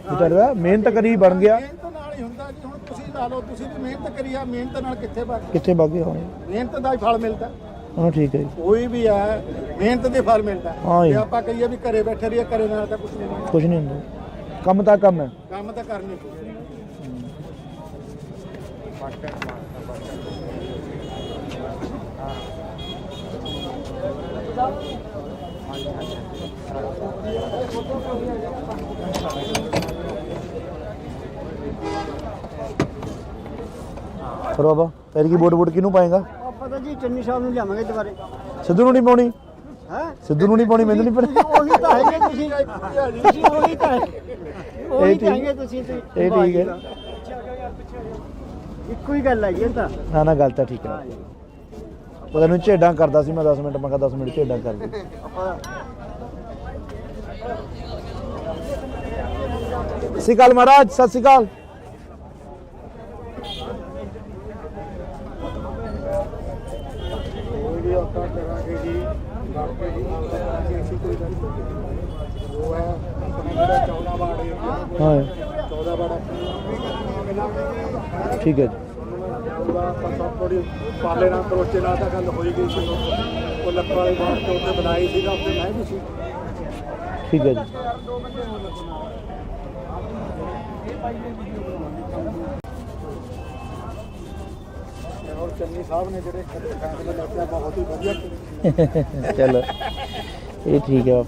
ਵਿਚਾਰਾ ਮਿਹਨਤ ਕਰੀ ਬਣ ਗਿਆ ਮਿਹਨਤ ਨਾਲ ਹੀ ਹੁੰਦਾ ਜੀ ਹੁਣ ਤੁਸੀਂ ਲਾ ਲਓ ਤੁਸੀਂ ਵੀ ਮਿਹਨਤ ਕਰੀ ਆ ਮਿਹਨਤ ਨਾਲ ਕਿੱਥੇ ਬਣ ਕਿੱਥੇ ਬਾਗੇ ਹੋਣੇ ਮਿਹਨਤ ਦਾ ਹੀ ਫਲ ਮਿਲਦਾ ਹਾਂ ਠੀਕ ਹੈ ਜੀ ਕੋਈ ਵੀ ਹੈ ਮਿਹਨਤ ਦੇ ਫਲ ਮਿਲਦਾ ਹਾਂ ਜੀ। ਜੇ ਆਪਾਂ ਕਹੀਏ ਵੀ ਘਰੇ ਬੈਠੇ ਰਹੀਏ ਘਰੇ ਨਾਲ ਤਾਂ ਕੁਝ ਨਹੀਂ ਮਿਲਦਾ ਕੁਝ ਨਹੀਂ ਹੁੰਦਾ ਕੰਮ ਤਾਂ ਕੰਮ ਹੈ ਕੰਮ ਤਾਂ ਕਰਨੀ ਪਊਗਾ ਫਿਰ ਬਾਬਾ ਫਿਰ ਕੀ ਵੋਟ ਕਿਹਨੂੰ ਪਾਏਗਾ ਆਪਾਂ ਤਾਂ ਜੀ ਚੰਨੀ ਸਾਹਿਬ ਨੂੰ ਲਿਆਵਾਂਗੇ ਦੁਬਾਰੇ ਸਿੱਧੂ ਨੂੰ ਨਹੀਂ ਪਾਉਣੀ ਹੈ ਸਿੱਧੂ ਨੂੰ ਨਹੀਂ ਪਾਉਣੀ ਮੈਨੂੰ ਨਹੀਂ ਪਤਾ ਉਹੀ ਤਾਂ ਹੈਗੇ ਤੁਸੀਂ ਉਹੀ ਤਾਂ ਹੈਗੇ ਤੁਸੀਂ ਤੇ ਇਹ ਠੀਕ ਹੈ ਇੱਕੋ ਹੀ ਗੱਲ ਹੈਗੀ ਇਹ ਤਾਂ ਨਾ ਗੱਲ ਤਾਂ ਠੀਕ ਹੈ ਪਤਾ ਨਹੀਂ ਝੇਡਾਂ ਕਰਦਾ ਸੀ ਮੈਂ 10 ਮਿੰਟ ਮੈਂ ਕਿਹਾ 10 ਮਿੰਟ ਝੇਡਾਂ ਕਰ ਦੇ ਆਪਾਂ ਸਤਿ ਸ਼੍ਰੀ ਅਕਾਲ ਮਹਾਰਾਜ ਸਤਿ ਸ਼੍ਰੀ ਅਕਾਲ ਕੋਈ ਵੀ ਆਪਾਂ ਕਰਾਂਗੇ ਜੀ ਕਰਕੇ ਜੀ ਕਰਾਂਗੇ ਅਸੀਂ ਕੋਈ ਗੱਲ ਨਹੀਂ ਉਹ ਹੈ ਆਪਣਾ ਜਿਹੜਾ 14 ਵਾਰਡ ਏਰੀਆ ਹਾਂ 14 ਵਾਰਡ ਠੀਕ ਹੈ ਜੀ ਉਹਦਾ ਆਪਾਂ ਸਭ ਥੋੜੀ ਪਾਲੇ ਨਾਲ ਕਰੋਚੇ ਨਾਲ ਤਾਂ ਗੱਲ ਹੋਈ ਗਈ ਸੀ ਉਹ ਲੱਖਾਂ ਵਾਲੇ ਬਾਹਰ ਤੋਂ ਉੱਤੇ ਬਣਾਈ ਸੀਗਾ ਉੱਤੇ ਮੈਂ ਵੀ ਸੀ ਠੀਕ ਹੈ ਜੀ ਔਰ ਚੰਨੀ ਸਾਹਿਬ ਨੇ ਜਿਹੜੇ ਫੈਸਲੇ ਲਿਆ ਬਹੁਤ ਹੀ ਵਧੀਆ ਚਲੋ ਇਹ ਠੀਕ ਹੈ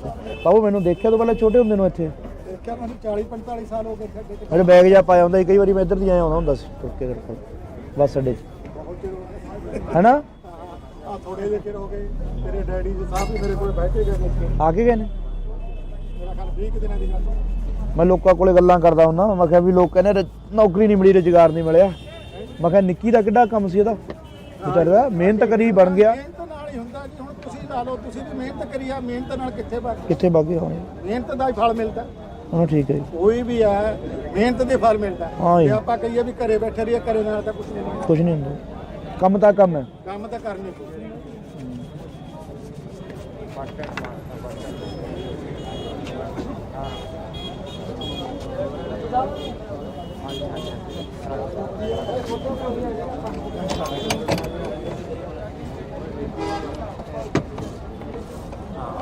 ਬਾਪੂ ਮੈਨੂੰ ਦੇਖਿਆ ਤੋਂ ਪਹਿਲਾਂ ਛੋਟੇ ਹੁੰਦੇ ਨੂੰ ਇੱਥੇ ਦੇਖਿਆ ਮੈਨੂੰ 40-45 ਸਾਲ ਹੋ ਗਏ ਸਾਡੇ ਤੇ ਮੇਰੇ ਬੈਗ ਜਾ ਪਾਇਆ ਹੁੰਦਾ ਸੀ ਕਈ ਵਾਰੀ ਮੈਂ ਇੱਧਰ ਦੀ ਆਇਆ ਆਉਂਦਾ ਹੁੰਦਾ ਸੀ ਤੁਰ ਕੇ ਤੇਰੇ ਕੋਲ ਬੱਸ ਅੱਡੇ 'ਚ ਬਹੁਤ ਚਿਰ ਹੋ ਗਏ ਹੈਨਾ ਆ ਥੋੜੇ ਜਿਹੇ ਚਿਰ ਹੋ ਗਏ ਤੇਰੇ ਡੈਡੀ ਜੀ ਸਾਹਿਬ ਵੀ ਮੇਰੇ ਕੋਲ ਬੈਠੇ ਗਏ ਨੇ ਆ ਕੇ ਗਏ ਨੇ ਮੇਰਾ ਖਿਆਲ 20 ਦਿਨਾਂ ਦੀ ਗੱਲ ਮੈਂ ਲੋਕਾਂ ਕੋਲੇ ਗੱਲਾਂ ਕਰਦਾ ਹੁੰਦਾ ਮੈਂ ਕਿਹਾ ਵੀ ਲੋਕ ਕਹਿੰਦੇ ਨੌਕਰੀ ਨਹੀਂ ਮਿਲੀ ਰੁਜ਼ਗਾਰ ਨਹੀਂ ਮਿਲਿਆ ਮੈਂ ਕਿਹਾ ਨਿੱਕੀ ਦਾ ਕਿੱਡਾ ਕੰਮ ਸੀ ਇਹਦਾ ਵਿਚਾਰਾ ਮਿਹਨਤ ਕਰੀ ਬਣ ਗਿਆ ਮਿਹਨਤ ਨਾਲ ਹੀ ਹੁੰਦਾ ਜੀ ਹੁਣ ਤੁਸੀਂ ਲਾ ਲਓ ਤੁਸੀਂ ਵੀ ਮਿਹਨਤ ਕਰੀ ਆ ਮਿਹਨਤ ਨਾਲ ਕਿੱਥੇ ਬਣ ਕਿੱਥੇ ਬਾਗੇ ਹੋਣੇ ਮਿਹਨਤ ਦਾ ਹੀ ਫਲ ਮਿਲਦਾ ਹਾਂ ਠੀਕ ਹੈ ਜੀ ਕੋਈ ਵੀ ਹੈ ਮਿਹਨਤ ਦੇ ਫਲ ਮਿਲਦਾ ਹਾਂ ਜੀ। ਜੇ ਆਪਾਂ ਕਹੀਏ ਵੀ ਘਰੇ ਬੈਠੇ ਰਹੀਏ ਘਰੇ ਨਾਲ ਤਾਂ ਕੁਝ ਨਹੀਂ ਮਿਲਦਾ ਕੁਝ ਨਹੀਂ ਹੁੰਦਾ ਕੰਮ ਤਾਂ ਕੰਮ ਹੈ ਕੰਮ ਤਾਂ ਕਰਨੀ ਪਊਗਾ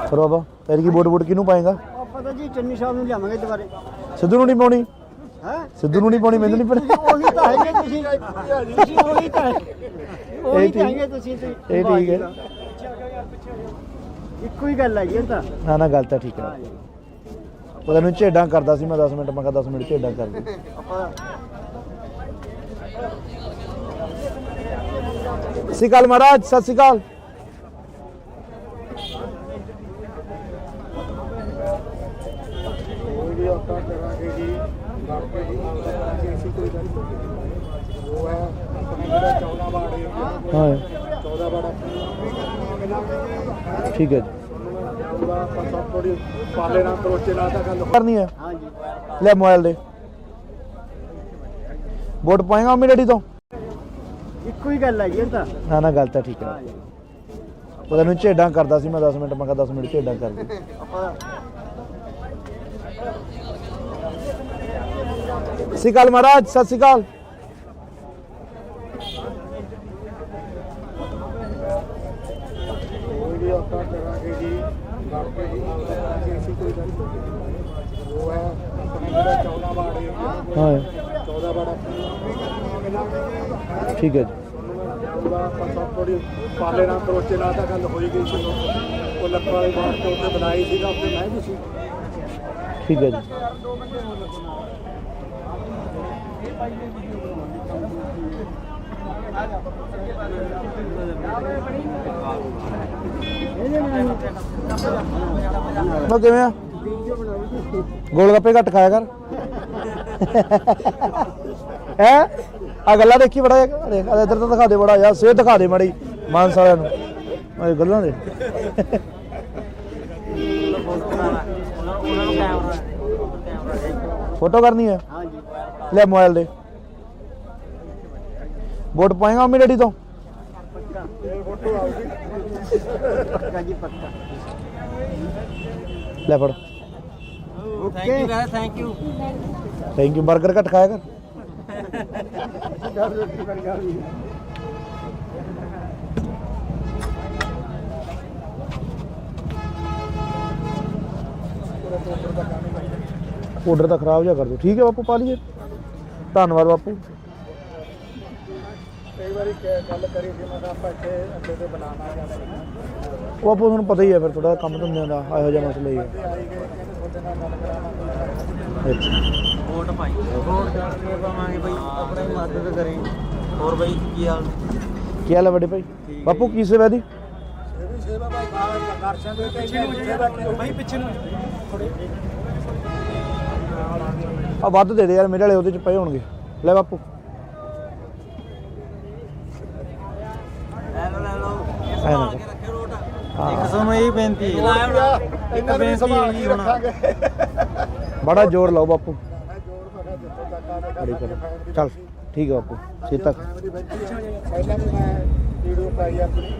ਫਿਰ ਬਾਬਾ ਫਿਰ ਕੀ ਵੋਟ ਕਿਹਨੂੰ ਪਾਏਗਾ ਆਪਾਂ ਤਾਂ ਜੀ ਚੰਨੀ ਸਾਹਿਬ ਨੂੰ ਲਿਆਵਾਂਗੇ ਦੁਬਾਰੇ ਸਿੱਧੂ ਨੂੰ ਨਹੀਂ ਪਾਉਣੀ ਹੈ ਸਿੱਧੂ ਨੂੰ ਨਹੀਂ ਪਾਉਣੀ ਮੈਨੂੰ ਨਹੀਂ ਪਤਾ ਉਹੀ ਤਾਂ ਹੈਗੇ ਤੁਸੀਂ ਉਹੀ ਤਾਂ ਹੈਗੇ ਤੁਸੀਂ ਤੇ ਇਹ ਠੀਕ ਹੈ ਇੱਕੋ ਹੀ ਗੱਲ ਹੈਗੀ ਇਹ ਤਾਂ ਨਾ ਗੱਲ ਤਾਂ ਠੀਕ ਹੈ ਪਤਾ ਨਹੀਂ ਝੇਡਾਂ ਕਰਦਾ ਸੀ ਮੈਂ 10 ਮਿੰਟ ਮੈਂ ਕਿਹਾ 10 ਮਿੰਟ ਝੇਡਾਂ ਕਰ ਦੇ ਆਪਾਂ ਸਤਿ ਸ਼੍ਰੀ ਅਕਾਲ ਮਹਾਰਾਜ ਸਤਿ ਸ਼੍ਰੀ ਅਕਾਲ ਕੋਈ ਵੀ ਆਪਾਂ ਕਰਾਂਗੇ ਜੀ ਕਰਕੇ ਜੀ ਕਰਾਂਗੇ ਅਸੀਂ ਕੋਈ ਗੱਲ ਨਹੀਂ ਉਹ ਹੈ ਆਪਣਾ ਜਿਹੜਾ 14 ਵਾਰਡ ਏਰੀਆ ਹਾਂ 14 ਵਾਰਡ ਠੀਕ ਹੈ ਜੀ ਉਹਦਾ ਆਪਾਂ ਥੋੜੀ ਪਾਲੇ ਨਾਲ ਕਰੋਚੇ ਨਾਲ ਤਾਂ ਗੱਲ ਕਰਨੀ ਹੈ ਹਾਂਜੀ ਲੈ ਮੋਬਾਈਲ ਦੇ ਵੋਟ ਪਾਏਗਾ ਮੰਮੀ ਡੈਡੀ ਤੋਂ ਇੱਕੋ ਹੀ ਗੱਲ ਹੈ ਜੀ ਇਹ ਤਾਂ ਨਾ ਨਾ ਗੱਲ ਤਾਂ ਠੀਕ ਹੈ ਉਹਦਾ ਨੂੰ ਝੇਡਾਂ ਕਰਦਾ ਸੀ ਮੈਂ 10 ਮਿੰਟ ਮੈਂ ਕਿਹਾ 10 ਮਿੰਟ ਝੇਡਾਂ ਕਰ ਦੇ ਆਪਾਂ ਸਤਿ ਸ਼੍ਰੀ ਅਕਾਲ ਮਹਾਰਾਜ ਸਤਿ ਸ਼੍ਰੀ ਅਕਾਲ ਵੀ ਆਪਾਂ ਕਰਾਂਗੇ ਜੀ ਬਾਕੀ ਜੀ ਅਸੀਂ ਕੋਈ ਗੱਲ ਉਹ ਹੈ ਆਪਣੇ ਜਿਹੜਾ 14 ਵਾਰਡ ਏਰੀਆ ਹਾਂ 14 ਵਾਰਡ ਠੀਕ ਹੈ ਜੀ ਆਪਾਂ ਥੋੜੀ ਪਾਲੇ ਨਾਲ ਕਰੋਚੇ ਨਾਲ ਤਾਂ ਗੱਲ ਹੋਈ ਗਈ ਸੀ ਉਹ ਲੱਕੜ ਵਾਲੇ ਬਾਹਰ ਤੋਂ ਉੱਤੇ ਬਣਾਈ ਸੀਗਾ ਉੱਤੇ ਮੈਂ ਵੀ ਸੀ ਠੀਕ ਹੈ ਜੀ ਮੈਂ ਕਿਵੇਂ ਆ ਗੋਲ ਗੱਪੇ ਘੱਟ ਖਾਇਆ ਕਰ ਹੈ ਆ ਗੱਲਾਂ ਦੇਖੀ ਬੜਾ ਦੇਖ ਇੱਧਰ ਤਾਂ ਦਿਖਾ ਦੇ ਬੜਾ ਯਾਰ ਸਿਹਤ ਦਿਖਾ ਦੇ ਮਾੜੀ ਮਾਨਸ ਵਾਲਿਆਂ ਨੂੰ ਇਹ ਗੱਲਾਂ ਦੇ ਫੋਟੋ ਕਰਨੀ ਹੈ ਹਾਂਜੀ ਲੈ ਮੋਬਾਈਲ ਦੇ ਵੋਟ ਪਾਏਗਾ ਮੰਮੀ ਡੈਡੀ ਤੋਂ ਫੋਟੋ ਆਉਗੀ ਪੱਕਾ ਜੀ ਪੱਕਾ ਲੈ ਫੜ okay thank you thank you 버ਗਰ ਘੱਟ ਖਾਇਆ ਕਰ ਆਰਡਰ ਤਾਂ ਖਰਾਬ ਜਿਹਾ ਕਰ ਦਿਓ ਠੀਕ ਹੈ ਬਾਪੂ ਪਾ ਲਈਏ ਧੰਨਵਾਦ ਬਾਪੂ ਕਈ ਵਾਰੀ ਗੱਲ ਕਰੀ ਸੀ ਮੈਂ ਕਿਹਾ ਆਪਾਂ ਇੱਥੇ ਅੱਡੇ ਤੇ ਬਣਾਉਣਾ ਜਾਂ ਉਹ ਬਾਪੂ ਤੁਹਾਨੂੰ ਪਤਾ ਹੀ ਹੈ ਫਿਰ ਥੋੜਾ ਕੰਮ ਧੰਦਿਆਂ ਦਾ ਇਹੋ ਜਿਹਾ ਮਸਲਾ ਹੀ ਹੈ ਆਈ ਗਏ ਤੁਹਾਡੇ ਨਾਲ ਗੱਲ ਕਰਾਉਣਾ ਅੱਛਾ ਵੋਟ ਪਾਈ ਵੋਟ ਕਰਕੇ ਪਾਵਾਂਗੇ ਬਈ ਆਪਣੀ ਮਦਦ ਕਰੇ ਹੋਰ ਬਈ ਕੀ ਹਾਲ ਕੀ ਹਾਲ ਹੈ ਵੱਡੇ ਭਾਈ ਬਾਪੂ ਕੀ ਸੇਵਾ ਦੀ ਇਹ ਵੀ ਸੇਵਾ ਭਾਈ ਦਰਸ਼ਨ ਦੇ ਤੇ ਸੇਵਾ ਭਾਈ ਪਿੱਛੇ ਨੂੰ ਆ ਵੱਧ ਦੇ ਦੇ ਯਾਰ ਮੇਰੇ ਵਾਲੇ ਉਹਦੇ ਚ ਪਏ ਹੋਣਗੇ ਲੈ ਬਾਪੂ ਲੈ ਲਓ ਐ ਨਾ ਕਰ। ਰੱਖਿਓ ਰੋਟ ਹਾਂ ਇੱਕ ਸਾਨੂੰ ਇਹ ਬੇਨਤੀ ਹੈ ਇਹਨਾਂ ਨੂੰ ਸੰਭਾਲ ਕੇ ਰੱਖਾਂਗੇ ਬੜਾ ਜ਼ੋਰ ਲਾਓ ਬਾਪੂ ਮੈਂ ਜੋੜ ਮੈਂ ਜਿੱਥੋਂ ਤੱਕ ਆਨੇ ਬੜੀ ਕਰ ਚੱਲ ਠੀਕ ਹੈ ਬਾਪੂ ਛੇਤੀ ਤੱਕ ਫੈਮਿਲੀ ਬੈਠੀ ਹੈ ਪਹਿਲਾਂ ਵੀ ਮੈਂ ਵੀਡੀਓ ਪਾਈ ਆਪਣੀ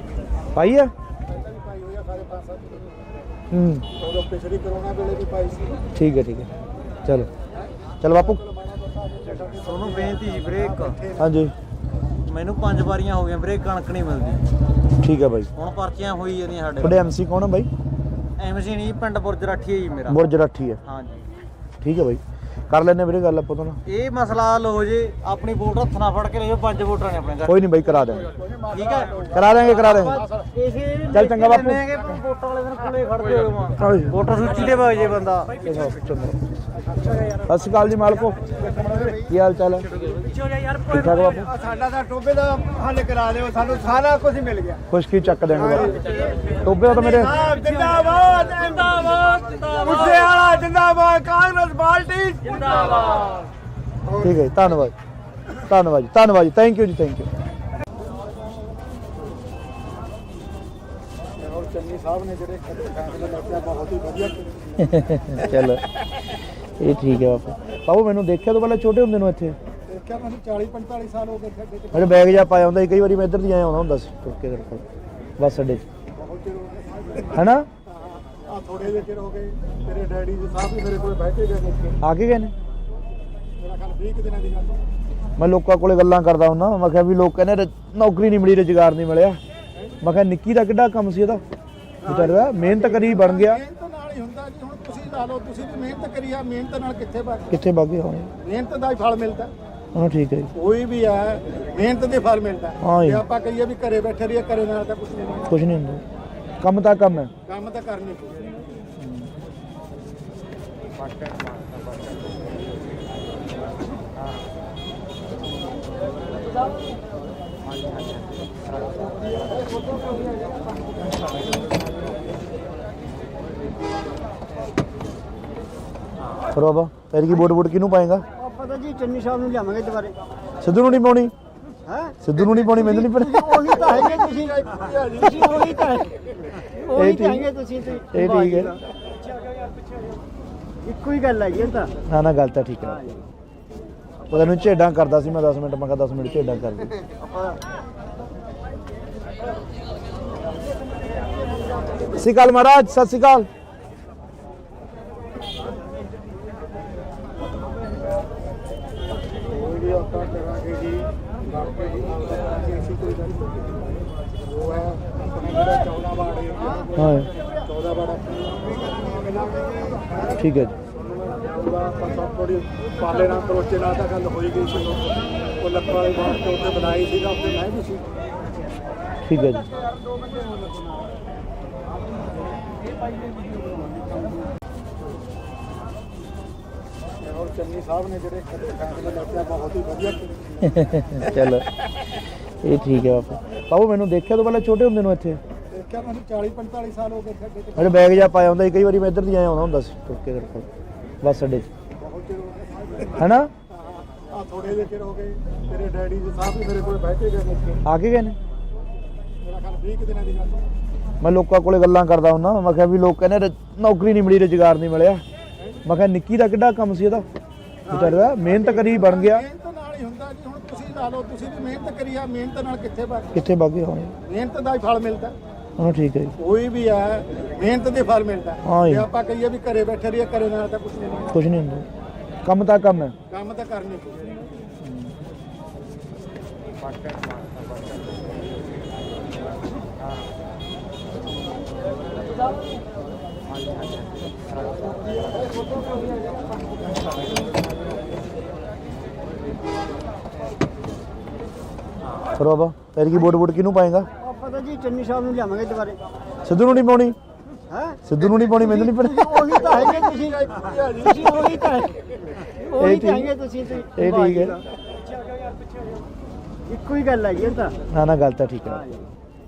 ਪਾਈ ਹੈ ਪਹਿਲਾਂ ਵੀ ਪਾਈ ਹੋਈ ਆ ਸਾਰੇ 5-7 ਹੂੰ ਉਦੋਂ ਪਿਛਲੀ ਕਰੋਨਾ ਵੇਲੇ ਵੀ ਪਾਈ ਸੀ ਠੀਕ ਹੈ ਚਲੋ ਚਲ ਬਾਪੂ ਤੁਹਾਨੂੰ ਬੇਨਤੀ ਜੀ ਵੀਰੇ ਇੱਕ ਹਾਂਜੀ ਮੈਨੂੰ 5 ਵਾਰੀਆਂ ਹੋ ਗਈਆਂ ਵੀਰੇ ਕਣਕ ਨਹੀਂ ਮਿਲਦੀ ਠੀਕ ਹੈ ਬਾਈ ਹੁਣ ਪਰਚੀਆਂ ਹੋਈ ਜਾਂਦੀਆਂ ਸਾਡੇ ਤੁਹਾਡੇ ਐਮਸੀ ਕੌਣ ਹੈ ਬਾਈ ਐਮਸੀ ਨਹੀਂ ਪਿੰਡ ਬੁਰਜ ਰਾਠੀ ਹੈ ਜੀ ਮੇਰਾ ਬੁਰਜ ਰਾਠੀ ਹੈ ਹਾਂਜੀ ਠੀਕ ਹੈ ਬਾਈ ਕਰ ਲੈਣੇ ਵੀਰੇ ਗੱਲ ਆਪਾਂ ਤੋਂ ਨਾ ਇਹ ਮਸਲਾ ਹੱਲ ਹੋ ਜੇ ਆਪਣੀ ਵੋਟ ਹੱਥ ਨਾਲ ਫੜ ਕੇ ਲਿਓ 5 ਵੋਟਰਾਂ ਨੇ ਆਪਣੇ ਘਰ ਕੋਈ ਨਹੀਂ ਬਾਈ ਕਰਾ ਦੇਵਾਂਗੇ ਠੀਕ ਹੈ ਕਰਾ ਦੇਵਾਂਗੇ ਇਸੇ ਚੱਲ ਚੰਗਾ ਬਾਪੂ। ਵੋਟਾਂ ਵਾਲੇ ਦਿਨ ਕੋਲੇ ਖੜਦੇ ਹੋ ਹਾਂਜੀ। ਵੋਟਰ ਸੂਚੀ ਦੇ ਵਗ ਜੇ ਬੰਦਾ ਸਤਿ ਸ਼੍ਰੀ ਅਕਾਲ ਜੀ ਮਾਲਕੋ ਕੀ ਹਾਲ ਚਾਲ ਹੈ ਠੀਕ ਠਾਕ ਬਾਪੂ ਸਾਡਾ ਤਾਂ ਟੋਬੇ ਦਾ ਹੱਲ ਕਰਾ ਦਿਓ ਸਾਨੂੰ ਸਾਰਾ ਕੁਝ ਮਿਲ ਗਿਆ ਖੁਸ਼ਕੀ ਚੱਕ ਦੇਣਗੇ ਬਾਪੂ ਟੋਬੇ ਤਾਂ ਮੇਰੇ ਜਿੰਦਾਬਾਦ ਜਿੰਦਾਬਾਦ ਮੁੱਸੇ ਵਾਲਾ ਜਿੰਦਾਬਾਦ ਕਾਂਗਰਸ ਪਾਰਟੀ ਜਿੰਦਾਬਾਦ ਠੀਕ ਹੈ ਜੀ, ਧੰਨਵਾਦ ਜੀ ਥੈਂਕ ਯੂ ਜੀ ਥੈਂਕ ਯੂ ਔਰ ਚੰਨੀ ਸਾਹਿਬ ਨੇ ਜਿਹੜੇ ਫੈਸਲੇ ਲਿਆ ਬਹੁਤ ਹੀ ਵਧੀਆ ਕੀਤੇ। ਚਲੋ ਇਹ ਠੀਕ ਹੈ ਬਾਪੂ ਮੈਨੂੰ ਦੇਖਿਆ ਤੋਂ ਪਹਿਲਾਂ ਛੋਟੇ ਹੁੰਦੇ ਨੂੰ ਇੱਥੇ ਦੇਖਿਆ ਮੈਨੂੰ 40-45 ਸਾਲ ਹੋ ਗਏ ਖੱਡੇ ਚ ਮੇਰੇ ਬੈਗ ਜਾ ਪਾਇਆ ਹੁੰਦਾ ਸੀ ਕਈ ਵਾਰੀ ਮੈਂ ਇੱਧਰ ਦੀ ਆਇਆ ਹੁੰਦਾ ਸੀ ਤੁਰ ਕੇ ਤੇਰੇ ਕੋਲ ਬੱਸ ਅੱਡੇ 'ਚ ਬਹੁਤ ਚਿਰ ਹੋ ਗਏ ਹੈਨਾ ਆ ਥੋੜੇ ਜਿਹੇ ਚਿਰ ਹੋ ਗਏ ਤੇਰੇ ਡੈਡੀ ਜੀ ਸਾਹਿਬ ਵੀ ਮੇਰੇ ਕੋਲ ਬੈਠੇ ਗਏ ਨੇ ਆ ਕੇ ਗਏ ਨੇ ਮੇਰਾ ਖਿਆਲ 20 ਕੁ ਦਿਨਾਂ ਦੀ ਗੱਲ ਹੈ। ਮੈਂ ਲੋਕਾਂ ਕੋਲੇ ਗੱਲਾਂ ਕਰਦਾ ਹੁੰਦਾ ਮੈਂ ਕਿਹਾ ਵੀ ਲੋਕ ਕਹਿੰਦੇ ਨੌਕਰੀ ਨਹੀਂ ਮਿਲੀ ਰੁਜ਼ਗਾਰ ਨਹੀਂ ਮਿਲਿਆ ਮੈਂ ਕਿਹਾ ਨਿੱਕੀ ਦਾ ਕਿੱਡਾ ਕੰਮ ਸੀ ਇਹਦਾ ਵਿਚਾਰੇ ਦਾ ਮਿਹਨਤ ਕਰੀ ਬਣ ਗਿਆ ਮਿਹਨਤ ਨਾਲ ਹੀ ਹੁੰਦਾ ਜੀ ਹੁਣ ਤੁਸੀਂ ਲਾ ਲਓ ਤੁਸੀਂ ਵੀ ਮਿਹਨਤ ਕਰੀ ਆ ਮਿਹਨਤ ਨਾਲ ਕਿੱਥੇ ਬਣ ਕਿੱਥੇ ਬਾਗੇ ਹੋਣੇ ਮਿਹਨਤ ਦਾ ਹੀ ਫਲ ਮਿਲਦਾ ਹਾਂ ਠੀਕ ਹੈ ਜੀ ਕੋਈ ਵੀ ਹੈ ਮਿਹਨਤ ਦੇ ਫਲ ਮਿਲਦਾ ਹਾਂ ਜੀ। ਜੇ ਆਪਾਂ ਕਹੀਏ ਵੀ ਘਰੇ ਬੈਠੇ ਰਹੀਏ ਘਰੇ ਨਾਲ ਤਾਂ ਕੁਝ ਨਹੀਂ ਕੁਝ ਨਹੀਂ ਹੁੰਦਾ ਕੰਮ ਤਾਂ ਕੰਮ ਹੈ ਕੰਮ ਤਾਂ ਕਰਨੀ ਪਊਗਾ ਫਿਰ ਬਾਬਾ ਤੇਰੀ ਕੀ ਵੋਟ ਕਿਹਨੂੰ ਪਾਏਗਾ ਆਪਾਂ ਤਾਂ ਜੀ ਚੰਨੀ ਸਾਹਿਬ ਨੂੰ ਲਿਆਵਾਂਗੇ ਦੁਬਾਰੇ ਸਿੱਧੂ ਨੂੰ ਨਹੀਂ ਪਾਉਣੀ ਹੈ ਸਿੱਧੂ ਨੂੰ ਨਹੀਂ ਪਾਉਣੀ ਮੈਨੂੰ ਨਹੀਂ ਪਤਾ ਉਹੀ ਤਾਂ ਹੈਗੇ ਤੁਸੀਂ ਉਹੀ ਤਾਂ ਹੈ ਉਹੀ ਠੀਕ- ਚਾਹੀਏ ਤੁਸੀਂ ਤੇ ਇਹ ਠੀਕ ਹੈ। ਇੱਕੋ ਹੀ ਗੱਲ ਹੈ ਜੀ ਇਹ ਤਾਂ ਨਾ ਨਾ ਗੱਲ ਤਾਂ ਠੀਕ ਹੈ ਉਹ ਤੈਨੂੰ ਝੇਡਾਂ ਕਰਦਾ ਸੀ ਮੈਂ 10 ਮਿੰਟ, ਮੈਂ ਕਿਹਾ 10 ਮਿੰਟ ਝੇਡਾਂ ਕਰ ਦੇ। ਸਤਿ ਸ਼੍ਰੀ ਅਕਾਲ ਮਹਾਰਾਜ, ਸਤਿ ਸ਼੍ਰੀ ਅਕਾਲ। ਵੀ ਆਪਾਂ ਕਰਾਂਗੇ ਜੀ ਬਾਕੀ ਜੀ ਅਸੀਂ ਕੋਈ ਗੱਲ ਨਹੀਂ ਉਹ ਹੈ ਆਪਣੇ ਜਿਹੜਾ 14 ਵਾਰਡ ਏਰੀਆ ਹਾਂ 14 ਵਾਰਡ ਠੀਕ ਹੈ ਜੀ। ਉਹਦਾ ਆਪਾਂ ਸਭ ਥੋੜੀ ਪਾਲੇ ਨਾਲ ਕਰੋਚੇ ਨਾਲ ਤਾਂ ਗੱਲ ਹੋਈ ਗਈ ਸੀ ਉਹ ਲੱਖਾਂ ਵਾਲੇ ਬਾਹਰ ਤੋਂ ਉੱਤੇ ਬਣਾਈ ਸੀਗਾ ਉੱਥੇ ਮੈਂ ਵੀ ਸੀ ਠੀਕ ਹੈ ਜੀ। ਔਰ ਚੰਨੀ ਸਾਹਿਬ ਨੇ ਜਿਹੜੇ ਫੈਸਲੇ ਲਿਆ ਬਹੁਤ ਹੀ ਵਧੀਆ ਕੀਤੇ ਚਲੋ ਇਹ ਠੀਕ ਹੈ ਬਾਪੂ। ਬਾਬੂ ਮੈਨੂੰ ਦੇਖਿਆ ਤੋਂ ਪਹਿਲਾਂ ਛੋਟੇ ਹੁੰਦੇ ਨੂੰ ਇੱਥੇ ਦੇਖਿਆ ਮੈਨੂੰ 40 45 ਸਾਲ ਹੋ ਗਏ ਸਾਡੇ ਤੇ ਮੇਰੇ ਬੈਗ ਜਾ ਪਾਇਆ ਹੁੰਦਾ ਸੀ, ਕਈ ਵਾਰੀ ਮੈਂ ਇੱਧਰ ਦੀ ਆਇਆ ਆਉਂਦਾ ਹੁੰਦਾ ਸੀ ਤੁਰ ਕੇ ਤੇਰੇ ਕੋਲ ਬੱਸ ਅੱਡੇ 'ਚ ਬਹੁਤ ਚਿਰ ਹੋ ਗਏ ਹੈਨਾ। ਆ ਥੋੜੇ ਜਿਹੇ ਚਿਰ ਹੋ ਗਏ ਤੇਰੇ ਡੈਡੀ ਜੀ ਸਾਹਿਬ ਵੀ ਮੇਰੇ ਕੋਲ ਬੈਠੇ ਗਏ ਮੁੱਕੇ ਆ ਕੇ ਗਏ ਨੇ। ਮੇਰਾ ਖਿਆਲ 20 ਕੁ ਦਿਨਾਂ ਦੀ ਗੱਲ ਮੈਂ ਲੋਕਾਂ ਕੋਲੇ ਗੱਲਾਂ ਕਰਦਾ ਹੁੰਦਾ, ਮੈਂ ਕਿਹਾ ਵੀ ਲੋਕ ਕਹਿੰਦੇ ਨੌਕਰੀ ਨਹੀਂ ਮਿਲੀ, ਰੁਜ਼ਗਾਰ ਨਹੀਂ ਮਿਲਿਆ। ਮੈਂ ਕਿਹਾ ਨਿੱਕੀ ਦਾ ਕਿੱਡਾ ਕੰਮ ਸੀ ਇਹਦਾ, ਵਿਚਾਰੇ ਦਾ ਮਿਹਨਤ ਕਰੀ ਬਣ ਗਿਆ। ਮਿਹਨਤ ਨਾਲ ਹੀ ਹੁੰਦਾ ਜੀ। ਹੁਣ ਤੁਸੀਂ ਲਾ ਲਓ, ਤੁਸੀਂ ਵੀ ਮਿਹਨਤ ਕਰੀ ਆ, ਮਿਹਨਤ ਨਾਲ ਕਿੱਥੇ ਬਣ ਕਿੱਥੇ ਬਾਗੇ ਹੋਣੇ ਮਿਹਨਤ ਦਾ ਹੀ ਫਲ ਮਿਲਦਾ। ਹਾਂ ਠੀਕ ਹੈ ਜੀ। ਕੋਈ ਵੀ ਹੈ ਮਿਹਨਤ ਦੇ ਫਲ ਮਿਲਦਾ। ਹਾਂ ਜੀ। ਜੇ ਆਪਾਂ ਕਹੀਏ ਵੀ ਘਰੇ ਬੈਠੇ ਰਹੀਏ, ਘਰੇ ਨਾਲ ਤਾਂ ਕੁਝ ਨਹੀਂ ਮਿਲਦਾ। ਕੁਝ ਨਹੀਂ ਹੁੰਦਾ, ਕੰਮ ਤਾਂ ਕੰਮ ਹੈ। ਕੰਮ ਤਾਂ ਕਰਨੀ ਪਊ। ਕਰੋ ਬਾਬਾ ਤੇਰੀ ਕੀ ਵੋਟ ਕਿਹਨੂੰ ਪਾਏਗਾ? ਆਪਾਂ ਤਾਂ ਜੀ ਚੰਨੀ ਸਾਹਿਬ ਨੂੰ ਲਿਆਵਾਂਗੇ ਦੁਬਾਰੇ। ਸਿੱਧੂ ਨੂੰ ਨਹੀਂ ਪਾਉਣੀ, ਹੈ ਸਿੱਧੂ ਨੂੰ ਨਹੀਂ ਪਾਉਣੀ, ਮੈਨੂੰ ਨਹੀਂ ਪਤਾ। ਉਹੀ ਤਾਂ ਹੈਗੇ ਤੁਸੀਂ ਉਹੀ ਤਾਂ ਉਹੀ ਠੀਕ- ਚਾਹੀਏ ਤੁਸੀਂ ਤੇ ਇਹ ਠੀਕ ਹੈ। ਇੱਕੋ ਹੀ ਗੱਲ ਹੈ ਜੀ ਇਹ ਤਾਂ ਨਾ ਨਾ ਗੱਲ ਤਾਂ ਠੀਕ ਹੈ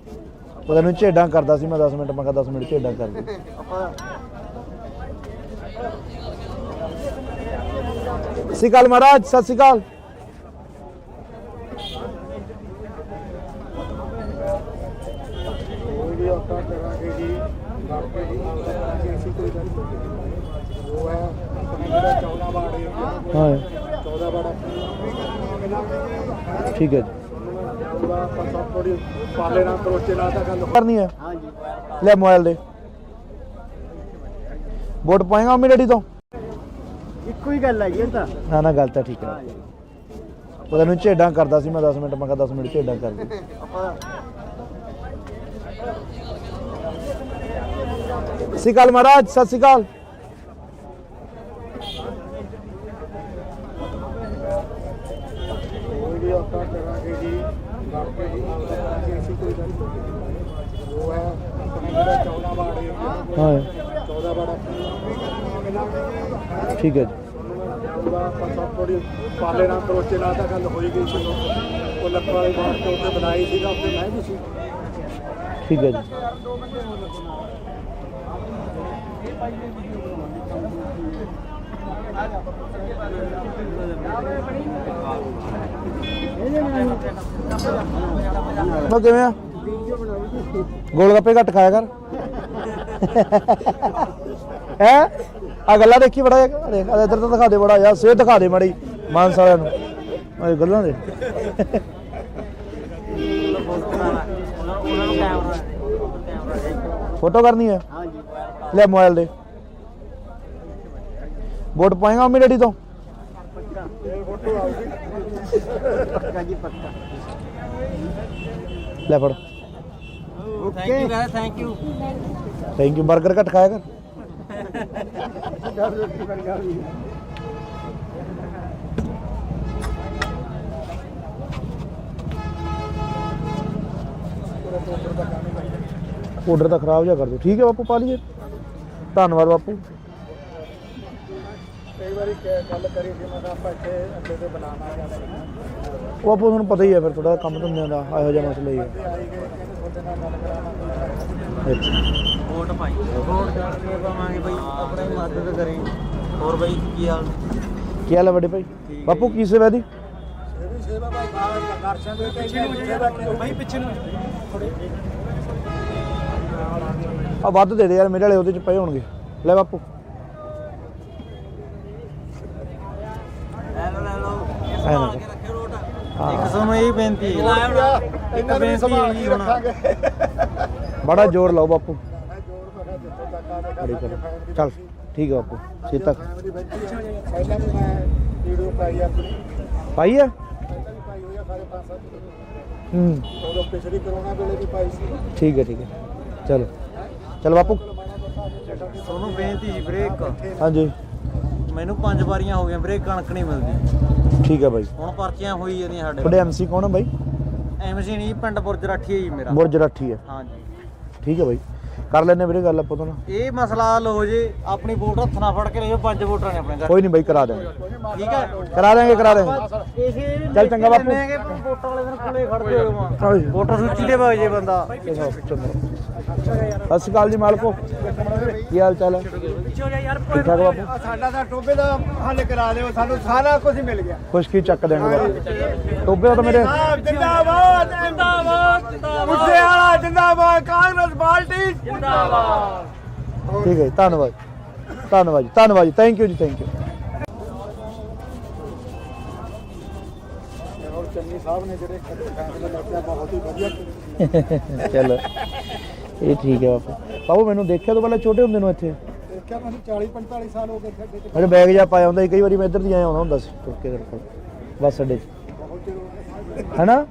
ਉਹ ਤੈਨੂੰ ਝੇਡਾਂ ਕਰਦਾ ਸੀ ਮੈਂ 10 ਮਿੰਟ, ਮੈਂ ਕਿਹਾ 10 ਮਿੰਟ ਝੇਡਾਂ ਕਰ ਦੇ। ਸਤਿ ਸ਼੍ਰੀ ਅਕਾਲ ਮਹਾਰਾਜ, ਸਤਿ ਸ਼੍ਰੀ ਅਕਾਲ। ਕੋਈ ਵੀ ਆਪਾਂ ਕਰਾਂਗੇ ਜੀ ਬਾਕੀ ਜੀ ਅਸੀਂ ਕੋਈ ਗੱਲ ਨਹੀਂ ਉਹ ਹੈ ਆਪਣੇ ਜਿਹੜਾ 14 ਵਾਰਡ ਏਰੀਆ ਹਾਂ 14 ਵਾਰਡ ਠੀਕ ਹੈ ਜੀ। ਉਹਦਾ ਆਪਾਂ ਸਭ ਥੋੜੀ ਪਾਲੇ ਨਾਲ ਕਰੋਚੇ ਨਾਲ ਤਾਂ ਗੱਲ ਕਰਨੀ ਹੈ, ਹਾਂ ਜੀ ਲੈ ਮੋਬਾਈਲ ਦੇ। ਵੋਟ ਪਾਏਗਾ ਮੰਮੀ ਡੈਡੀ ਤੋਂ? ਇੱਕੋ ਹੀ ਗੱਲ ਹੈ ਜੀ ਇਹ ਤਾਂ ਨਾ ਨਾ ਗੱਲ ਤਾਂ ਠੀਕ ਹੈ ਉਹ ਤੈਨੂੰ ਝੇਡਾਂ ਕਰਦਾ ਸੀ ਮੈਂ 10 ਮਿੰਟ, ਮੈਂ ਕਿਹਾ 10 ਮਿੰਟ ਝੇਡਾਂ ਕਰ ਦੇ। ਸਤਿ ਸ਼੍ਰੀ ਅਕਾਲ ਮਹਾਰਾਜ, ਸਤਿ ਸ਼੍ਰੀ ਅਕਾਲ। ਕੋਈ ਵੀ ਆਪਾਂ ਕਰਾਂਗੇ ਜੀ ਬਾਕੀ ਜੀ ਅਸੀਂ ਕੋਈ ਗੱਲ ਨਹੀਂ ਉਹ ਹੈ ਆਪਣੇ ਜਿਹੜਾ 14 ਵਾਰਡ ਏਰੀਆ ਹਾਂ 14 ਵਾਰਡ ਠੀਕ ਹੈ ਜੀ। ਉਹਦਾ ਆਪਾਂ ਸਭ ਥੋੜੀ ਪਾਲੇ ਨਾਲ ਕਰੋਚੇ ਨਾਲ ਤਾਂ ਗੱਲ ਹੋਈ ਗਈ ਸੀ ਉਹ ਲੱਖਾਂ ਵਾਲੇ ਬਾਹਰ ਤੋਂ ਉੱਤੇ ਬਣਾਈ ਸੀਗਾ ਉੱਥੇ ਮੈਂ ਵੀ ਸੀ ਠੀਕ ਹੈ ਜੀ। ਉਹ ਕਿਵੇਂ ਆ? ਗੋਲ ਗੱਪੇ ਘੱਟ ਖਾਇਆ ਕਰ। ਹੈ ਆ ਗੱਲਾਂ ਦੇਖੀ ਬੜਾ ਦੇਖ ਇੱਧਰ ਤਾਂ ਦਿਖਾ ਦੇ ਬੜਾ ਯਾਰ, ਸਿਹਤ ਦਿਖਾ ਦੇ ਮਾੜੀ ਮਾਨਸ ਵਾਲਿਆਂ ਨੂੰ ਇਹ ਗੱਲਾਂ ਦੇ। ਉਹਨਾਂ ਨੂੰ ਕੈਮਰਾ ਫੋਟੋ ਕਰਨੀ ਹੈ, ਹਾਂ ਜੀ ਲੈ ਮੋਬਾਈਲ ਦੇ। ਵੋਟ ਪਾਏਗਾ ਮੰਮੀ ਡੈਡੀ ਤੋਂ? ਪੱਕਾ ਜੀ ਪੱਕਾ। ਲੈ ਫੜ। Thank you guys, thank you. Thank you. 버ਗਰ ਘੱਟ ਖਾਇਆ ਕਰ। ਆਰਡਰ ਤਾਂ ਖਰਾਬ ਜਿਹਾ ਕਰ ਦਿਓ। ਠੀਕ ਹੈ ਬਾਪੂ, ਪਾ ਲਈਏ। ਧੰਨਵਾਦ ਬਾਪੂ। ਕਈ ਵਾਰੀ ਗੱਲ ਕਰੀ ਸੀ ਮੈਂ ਕਿਹਾ ਆਪਾਂ ਇੱਥੇ ਅੱਡੇ ਤੇ ਬਣਾਵਾਂਗੇ ਉਹ ਬਾਪੂ ਤੁਹਾਨੂੰ ਪਤਾ ਹੀ ਹੈ ਫਿਰ ਥੋੜਾ ਕੰਮ ਧੰਦਿਆਂ ਦਾ ਇਹੋ ਜਿਹਾ ਮਸਲਾ ਹੀ ਹੈ। ਆਈ ਗਏ ਕਹਿੰਦੇ ਤੁਹਾਡੇ ਨਾਲ ਗੱਲ ਕਰਾਵਾਂਗੇ ਅੱਛਾ ਵੋਟ ਪਾਈ, ਵੋਟ ਕਰਕੇ ਪਾਵਾਂਗੇ ਬਈ, ਆਪਣੀ ਮਦਦ ਕਰੇ। ਹੋਰ ਬਈ ਕੀ ਹਾਲ? ਕੀ ਹਾਲ ਹੈ ਵੱਡੇ ਭਾਈ? ਬਾਪੂ ਕੀ ਸੇਵਾ ਦੀ? ਇਹ ਵੀ ਸੇਵਾ ਬਾਈ ਦਰਸ਼ਨ ਦੇ ਕੇ ਸੇਵਾ ਕੀ ਬਾਈ ਪਿੱਛੇ ਨੂੰ ਆ ਵੱਧ ਦੇ ਦੇ ਯਾਰ, ਮੇਰੇ ਵਾਲੇ ਉਹਦੇ ਚ ਪਏ ਹੋਣਗੇ। ਲੈ ਬਾਪੂ ਲੈ ਲਓ ਐ ਨਾ ਰੱਖਿਓ ਰੋਟ। ਹਾਂ। ਇੱਕ ਸਾਨੂੰ ਇਹ ਬੇਨਤੀ ਹੈ, ਇਹਨਾਂ ਨੂੰ ਸੰਭਾਲ ਕੇ ਰੱਖਾਂਗੇ। ਬੜਾ ਜ਼ੋਰ ਲਾਓ ਬਾਪੂ। ਮੈਂ ਜੋਰ ਮੈਂ ਕਿਹਾ ਜਿੱਥੋਂ ਤੱਕ ਆ ਬੜੀ ਦੇਖਾ ਕਰੋ। ਚੱਲ ਠੀਕ ਹੈ ਬਾਪੂ, ਸੀਤਾ ਪਹਿਲਾਂ ਵੀ ਮੈਂ ਵੀਡੀਓ ਪਾਈ ਆਪਣੀ, ਪਾਈ ਆ। ਪਹਿਲਾਂ ਵੀ ਪਾਈ ਹੋਈ ਆ ਸਾਰੇ 5-7 ਹੂੰ ਉਦੋਂ ਪਿਛਲੀ ਕਰੋਨਾ ਵੇਲੇ ਵੀ ਪਾਈ ਸੀ। ਠੀਕ ਹੈ ਚਲੋ ਚਲ ਬਾਪੂ। ਤੁਹਾਨੂੰ ਬੇਨਤੀ ਵੀਰੇ, ਇੱਕ ਹਾਂਜੀ ਮੈਨੂੰ 5 ਵਾਰੀਆਂ ਹੋ ਗਈਆਂ ਵੀਰੇ, ਕਣਕ ਨਹੀਂ ਮਿਲਦੀ। ਠੀਕ ਹੈ ਬਾਈ। ਹੁਣ ਪਰਚੀਆਂ ਹੋਈ ਜਾਂਦੀਆਂ ਸਾਡੇ ਤੁਹਾਡੇ ਐਮਸੀ ਕੌਣ ਹੈ ਬਾਈ? ਐਮਸੀ ਨਹੀਂ, ਪਿੰਡ ਬੁਰਜ ਰਾਠੀ ਹੈ ਜੀ ਮੇਰਾ। ਬੁਰਜ ਰਾਠੀ ਹੈ। ਹਾਂਜੀ ਠੀਕ ਹੈ ਬਾਈ, ਕਰ ਲੈਣੇ ਵੀਰੇ ਗੱਲ ਆਪਾਂ ਤੋਂ ਨਾ। ਇਹ ਮਸਲਾ ਹੱਲ ਹੋ ਜੇ, ਆਪਣੀ ਵੋਟ ਹੱਥ ਨਾਲ ਫੜ ਕੇ ਲੈ ਜਾਓ। 5 ਵੋਟਰਾਂ ਨੇ ਆਪਣੇ ਘਰ, ਕੋਈ ਨਹੀਂ ਬਾਈ, ਕਰਾ ਦੇਵਾਂਗੇ। ਠੀਕ ਹੈ। ਕਰਾ ਦੇਵਾਂਗੇ। ਇਸੇ ਚੱਲ ਚੰਗਾ ਬਾਪੂ। ਵੋਟਾਂ ਵਾਲੇ ਦਿਨ ਕੋਲੇ ਖੜਦੇ ਹੋ ਹਾਂਜੀ। ਵੋਟਰ ਸੂਚੀ ਦੇ ਵਗ ਜੇ ਬੰਦਾ। ਸਤਿ ਸ਼੍ਰੀ ਅਕਾਲ ਜੀ ਮਾਲਕੋ, ਕੀ ਹਾਲ ਚਾਲ ਹੈ? ਠੀਕ ਠਾਕ ਬਾਪੂ। ਸਾਡਾ ਤਾਂ ਟੋਬੇ ਦਾ ਹੱਲ ਕਰਾ ਦਿਓ, ਸਾਨੂੰ ਸਾਰਾ ਕੁਝ ਮਿਲ ਗਿਆ। ਖੁਸ਼ਕੀ ਚੱਕ ਦੇਣਗੇ ਬਾਪੂ। ਟੋਬੇ ਦਾ ਤਾਂ ਮੇਰੇ ਜਿੰਦਾਬਾਦ ਜਿੰਦਾਬਾਦ ਮੁੱਸੇ ਵਾਲਾ ਜਿੰਦਾਬਾਦ, ਕਾਂਗਰਸ ਪਾਰਟੀ ਜਿੰਦਾਬਾਦ। ਠੀਕ ਹੈ ਜੀ, ਧੰਨਵਾਦ ਧੰਨਵਾਦ ਜੀ, ਧੰਨਵਾਦ ਜੀ, ਥੈਂਕ ਯੂ ਜੀ, ਥੈਂਕ ਯੂ। ਔਰ ਚੰਨੀ ਸਾਹਿਬ ਨੇ ਜਿਹੜੇ ਫੈਸਲੇ ਲਿਆ ਬਹੁਤ ਹੀ ਵਧੀਆ ਕੀਤੇ। ਚਲੋ ਇਹ ਠੀਕ ਹੈ ਬਾਪੂ। ਬਾਬੂ ਮੈਨੂੰ ਦੇਖਿਆ ਤੋਂ ਪਹਿਲਾਂ ਛੋਟੇ ਹੁੰਦੇ ਨੂੰ ਇੱਥੇ ਦੇਖਿਆ ਮੈਨੂੰ 40-45 ਸਾਲ ਹੋ ਗਏ ਖੱਡੇ ਤੇ, ਮੇਰੇ ਬੈਗ ਜਾ ਪਾਇਆ ਹੁੰਦਾ ਸੀ, ਕਈ ਵਾਰੀ ਮੈਂ ਇੱਧਰ ਦੀ ਆਇਆ ਆਉਂਦਾ ਹੁੰਦਾ ਸੀ ਤੁਰ ਕੇ ਤੇਰੇ ਕੋਲ ਬੱਸ ਅੱਡੇ 'ਚ, ਬਹੁਤ ਚਿਰ ਹੋ ਗਏ। ਹੈਨਾ?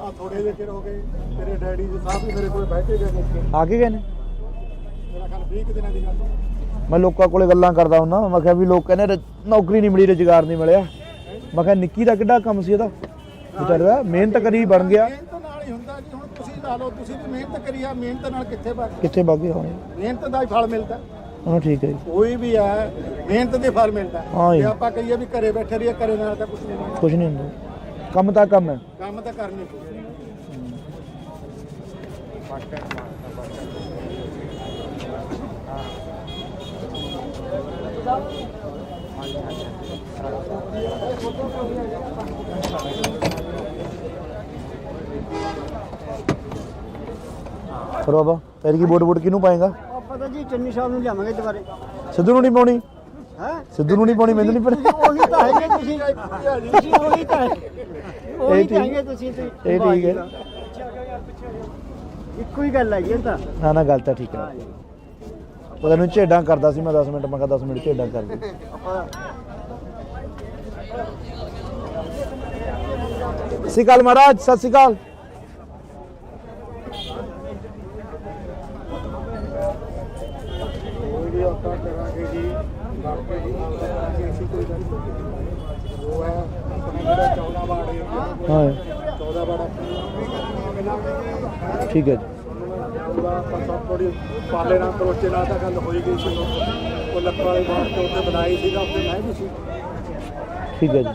ਆ ਥੋੜੇ ਜਿਹੇ ਚਿਰ ਹੋ ਗਏ, ਤੇਰੇ ਡੈਡੀ ਜੀ ਸਾਹਿਬ ਵੀ ਮੇਰੇ ਕੋਲ ਬੈਠੇ ਗਏ ਨੇ। ਆ ਕੇ ਗਏ ਨੇ? ਮੇਰਾ ਖਿਆਲ 20 ਕੁ ਦਿਨਾਂ ਦੀ ਗੱਲ ਹੈ। ਮੈਂ ਲੋਕਾਂ ਕੋਲੇ ਗੱਲਾਂ ਕਰਦਾ ਹੁੰਦਾ, ਮੈਂ ਕਿਹਾ ਵੀ ਲੋਕ ਕਹਿੰਦੇ ਨੌਕਰੀ ਨਹੀਂ ਮਿਲੀ, ਰੁਜ਼ਗਾਰ ਨਹੀਂ ਮਿਲਿਆ। ਮੈਂ ਕਿਹਾ ਨਿੱਕੀ ਦਾ ਕਿੱਡਾ ਕੰਮ ਸੀ ਇਹਦਾ, ਵਿਚਾਰੇ ਦਾ ਮਿਹਨਤ ਕਰੀ ਬਣ ਗਿਆ। ਮਿਹਨਤ ਨਾਲ ਹੀ ਹੁੰਦਾ ਜੀ। ਹੁਣ ਤੁਸੀਂ ਲਾ ਲਓ, ਤੁਸੀਂ ਵੀ ਮਿਹਨਤ ਕਰੀ ਆ, ਮਿਹਨਤ ਨਾਲ ਕਿੱਥੇ ਬਣ, ਕਿੱਥੇ ਵਗ ਗਏ ਹੋਣੇ? ਮਿਹਨਤ ਦਾ ਹੀ ਫਲ ਮਿਲਦਾ। ਹਾਂ ਠੀਕ ਹੈ ਜੀ। ਕੋਈ ਵੀ ਹੈ ਮਿਹਨਤ ਦੇ ਫਲ ਮਿਲਦਾ। ਹਾਂ ਜੀ। ਜੇ ਆਪਾਂ ਕਹੀਏ ਵੀ ਘਰੇ ਬੈਠੇ ਰਹੀਏ, ਘਰੇ ਨਾਲ ਤਾਂ ਕੁਝ ਨਹੀਂ ਮਿਲਦਾ। ਕੁਝ ਨਹੀਂ ਹੁੰਦਾ, ਕੰਮ ਤਾਂ ਕੰਮ ਹੈ। ਕੰਮ ਤਾਂ ਕਰਨੀ ਪਊ। ਫਿਰ ਬਾਬਾ ਫਿਰ ਕੀ ਵੋਟ ਕਿਹਨੂੰ ਪਾਏਗਾ? ਆਪਾਂ ਤਾਂ ਜੀ ਚੰਨੀ ਸਾਹਿਬ ਨੂੰ ਲਿਆਵਾਂਗੇ ਦੁਬਾਰੇ। ਸਿੱਧੂ ਨੂੰ ਨਹੀਂ ਪਾਉਣੀ? ਹੈ ਸਿੱਧੂ ਨੂੰ ਨਹੀਂ ਪਾਉਣੀ, ਮੈਨੂੰ ਨਹੀਂ ਪਤਾ। ਉਹੀ ਤਾਂ ਹੈਗੇ ਤੁਸੀਂ ਉਹੀ ਤਾਂ ਉਹੀ ਤਾਂ ਹੈਗੇ ਤੁਸੀਂ ਤੇ। ਇਹ ਠੀਕ ਹੈ। ਇੱਕੋ ਹੀ ਗੱਲ ਹੈਗੀ ਇਹ ਤਾਂ। ਨਾ ਨਾ ਗੱਲ ਤਾਂ ਠੀਕ ਹੈ। ਉਹਦਾ ਨੂੰ ਝੇਡਾਂ ਕਰਦਾ ਸੀ ਮੈਂ 10 ਮਿੰਟ, ਮੈਂ ਕਿਹਾ 10 ਮਿੰਟ ਝੇਡਾਂ ਕਰ ਦੇ। ਆਪਾਂ ਸਤਿ ਸ਼੍ਰੀ ਅਕਾਲ ਮਹਾਰਾਜ, ਸਤਿ ਸ਼੍ਰੀ ਅਕਾਲ। ਕੋਈ ਵੀ ਆਪਾਂ ਕਰਾਂਗੇ ਜੀ, ਬਾਕੀ ਜੀ ਕਰਾਂਗੇ, ਅਸੀਂ ਕੋਈ ਗੱਲ ਨਹੀਂ। ਉਹ ਹੈ ਆਪਣਾ ਜਿਹੜਾ 14 ਵਾਰਡ ਏਰੀਆ, ਹਾਂ 14 ਵਾਰਡ ਆਪਣਾ ਠੀਕ ਹੈ ਜੀ। ਉਹਦਾ ਆਪਾਂ ਸਭ ਥੋੜੀ ਪਾਲੇ ਨਾਲ ਕਰੋਚੇ ਨਾਲ ਤਾਂ ਗੱਲ ਹੋਈ ਗਈ ਸੀ। ਉਹ ਲੱਕੜ ਵਾਲੇ ਬਾਹਰ ਤੋਂ ਉੱਤੇ ਬਣਾਈ ਸੀਗਾ, ਉੱਤੇ ਮੈਂ ਵੀ ਸੀ। ਠੀਕ ਹੈ ਜੀ।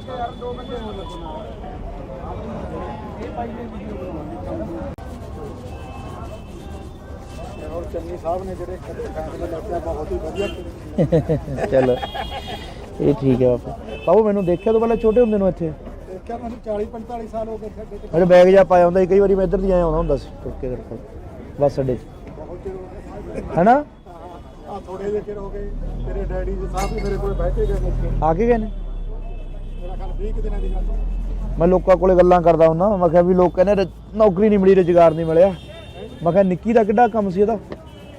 ਔਰ ਚੰਨੀ ਸਾਹਿਬ ਨੇ ਜਿਹੜੇ ਫੈਸਲੇ ਲਿਆ ਬਹੁਤ ਹੀ ਵਧੀਆ ਕੀਤੇ। ਚਲੋ ਇਹ ਠੀਕ ਹੈ ਬਾਪੂ। ਬਾਬੂ ਮੈਨੂੰ ਦੇਖਿਆ ਤੋਂ ਪਹਿਲਾਂ ਛੋਟੇ ਹੁੰਦੇ ਨੂੰ ਇੱਥੇ ਦੇਖਿਆ ਮੈਨੂੰ 40-45 ਸਾਲ ਹੋ ਗਏ ਖੱਡੇ ਤੇ, ਮੇਰੇ ਬੈਗ ਜਾ ਪਾਇਆ ਹੁੰਦਾ ਸੀ, ਕਈ ਵਾਰੀ ਮੈਂ ਇੱਧਰ ਦੀ ਆਇਆ ਆਉਂਦਾ ਹੁੰਦਾ ਸੀ ਤੁਰ ਕੇ ਤੇਰੇ ਕੋਲ ਬੱਸ ਅੱਡੇ 'ਚ, ਬਹੁਤ ਚਿਰ ਹੋ ਗਏ। ਹੈਨਾ? ਆ ਥੋੜੇ ਜਿਹੇ ਚਿਰ ਹੋ ਗਏ, ਤੇਰੇ ਡੈਡੀ ਜੀ ਸਾਹਿਬ ਵੀ ਮੇਰੇ ਕੋਲ ਬੈਠੇ ਗਏ ਨੇ। ਆ ਕੇ ਗਏ ਨੇ? ਮੇਰਾ ਖਿਆਲ 20 ਕੁ ਦਿਨਾਂ ਦੀ ਗੱਲ ਹੈ। ਮੈਂ ਲੋਕਾਂ ਕੋਲੇ ਗੱਲਾਂ ਕਰਦਾ ਹੁੰਦਾ, ਮੈਂ ਕਿਹਾ ਵੀ ਲੋਕ ਕਹਿੰਦੇ ਨੌਕਰੀ ਨਹੀਂ ਮਿਲੀ, ਰੁਜ਼ਗਾਰ ਨਹੀਂ ਮਿਲਿਆ। ਮੈਂ ਕਿਹਾ ਨਿੱਕੀ ਦਾ ਕਿੱਡਾ ਕੰਮ ਸੀ ਇਹਦਾ,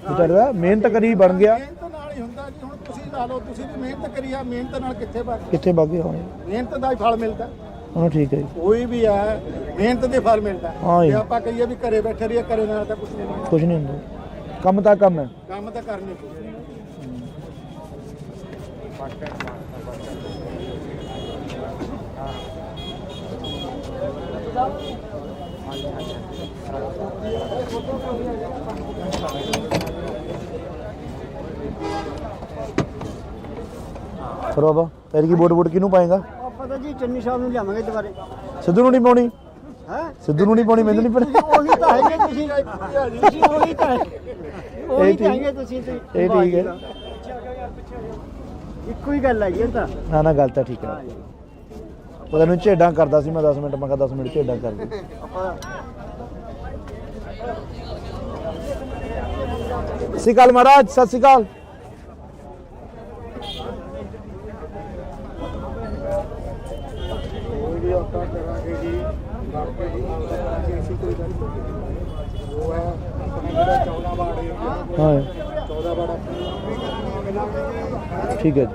ਵਿਚਾਰੇ ਦਾ ਮਿਹਨਤ ਕਰੀ ਬਣ ਗਿਆ। ਮਿਹਨਤ ਨਾਲ ਹੀ ਹੁੰਦਾ ਜੀ। ਹੁਣ ਤੁਸੀਂ ਲਾ ਲਓ, ਤੁਸੀਂ ਵੀ ਮਿਹਨਤ ਕਰੀ ਆ, ਮਿਹਨਤ ਨਾਲ ਕਿੱਥੇ ਬਣ, ਕਿੱਥੇ ਵਗ ਗਏ ਹੋਣੇ? ਮਿਹਨਤ ਦਾ ਹੀ ਫਲ ਮਿਲਦਾ। ਹਾਂ ਠੀਕ ਹੈ ਜੀ। ਕੋਈ ਵੀ ਹੈ ਮਿਹਨਤ ਦੇ ਫਲ ਮਿਲਦਾ। ਹਾਂ ਜੀ। ਜੇ ਆਪਾਂ ਕਹੀਏ ਵੀ ਘਰੇ ਬੈਠੇ ਰਹੀਏ, ਘਰੇ ਨਾਲ ਤਾਂ ਕੁਝ ਨਹੀਂ ਮਿਲਦਾ। ਕੁਝ ਨਹੀਂ ਹੁੰਦਾ, ਕੰਮ ਤਾਂ ਕੰਮ ਹੈ। ਕੰਮ ਤਾਂ ਕਰਨੀ ਪਊ। ਫਿਰ ਬਾਬਾ ਫਿਰ ਕੀ ਵੋਟ ਕਿਹਨੂੰ ਪਾਏਗਾ? ਆਪਾਂ ਤਾਂ ਜੀ ਚੰਨੀ ਸਾਹਿਬ ਨੂੰ ਲਿਆਵਾਂਗੇ ਦੁਬਾਰੇ। ਸਿੱਧੂ ਨੂੰ ਨਹੀਂ ਪਾਉਣੀ? ਹੈ ਸਿੱਧੂ ਨੂੰ ਨਹੀਂ ਪਾਉਣੀ, ਮੈਨੂੰ ਨਹੀਂ ਪਤਾ। ਉਹੀ ਤਾਂ ਹੈਗੇ ਤੁਸੀਂ ਉਹੀ ਤਾਂ ਉਹੀ ਤਾਂ ਹੈਗੇ ਤੁਸੀਂ ਤੇ। ਇਹ ਠੀਕ ਹੈ। ਇੱਕੋ ਹੀ ਗੱਲ ਹੈਗੀ ਇਹ ਤਾਂ। ਨਾ ਨਾ ਗੱਲ ਤਾਂ ਠੀਕ ਹੈ। ਉਹਦਾ ਨੂੰ ਝੇਡਾਂ ਕਰਦਾ ਸੀ ਮੈਂ 10 ਮਿੰਟ, ਮੈਂ ਕਿਹਾ 10 ਮਿੰਟ ਝੇਡਾਂ ਕਰ ਦੇ। ਆਪਾਂ ਸਤਿ ਸ਼੍ਰੀ ਅਕਾਲ ਮਹਾਰਾਜ, ਸਤਿ ਸ਼੍ਰੀ ਅਕਾਲ। ਕੋਈ ਵੀ ਔਕਾ ਕਰਾਂਗੇ ਜੀ, ਕਰਕੇ ਜੀ ਕਰਾਂਗੇ ਅਸੀਂ, ਕੋਈ ਗੱਲ ਨਹੀਂ। ਉਹ ਹੈ ਆਪਣੇ ਜਿਹੜਾ 14 ਵਾਰਡ ਏਰੀਆ, ਹਾਂ 14 ਵਾਰਡ ਠੀਕ ਹੈ ਜੀ।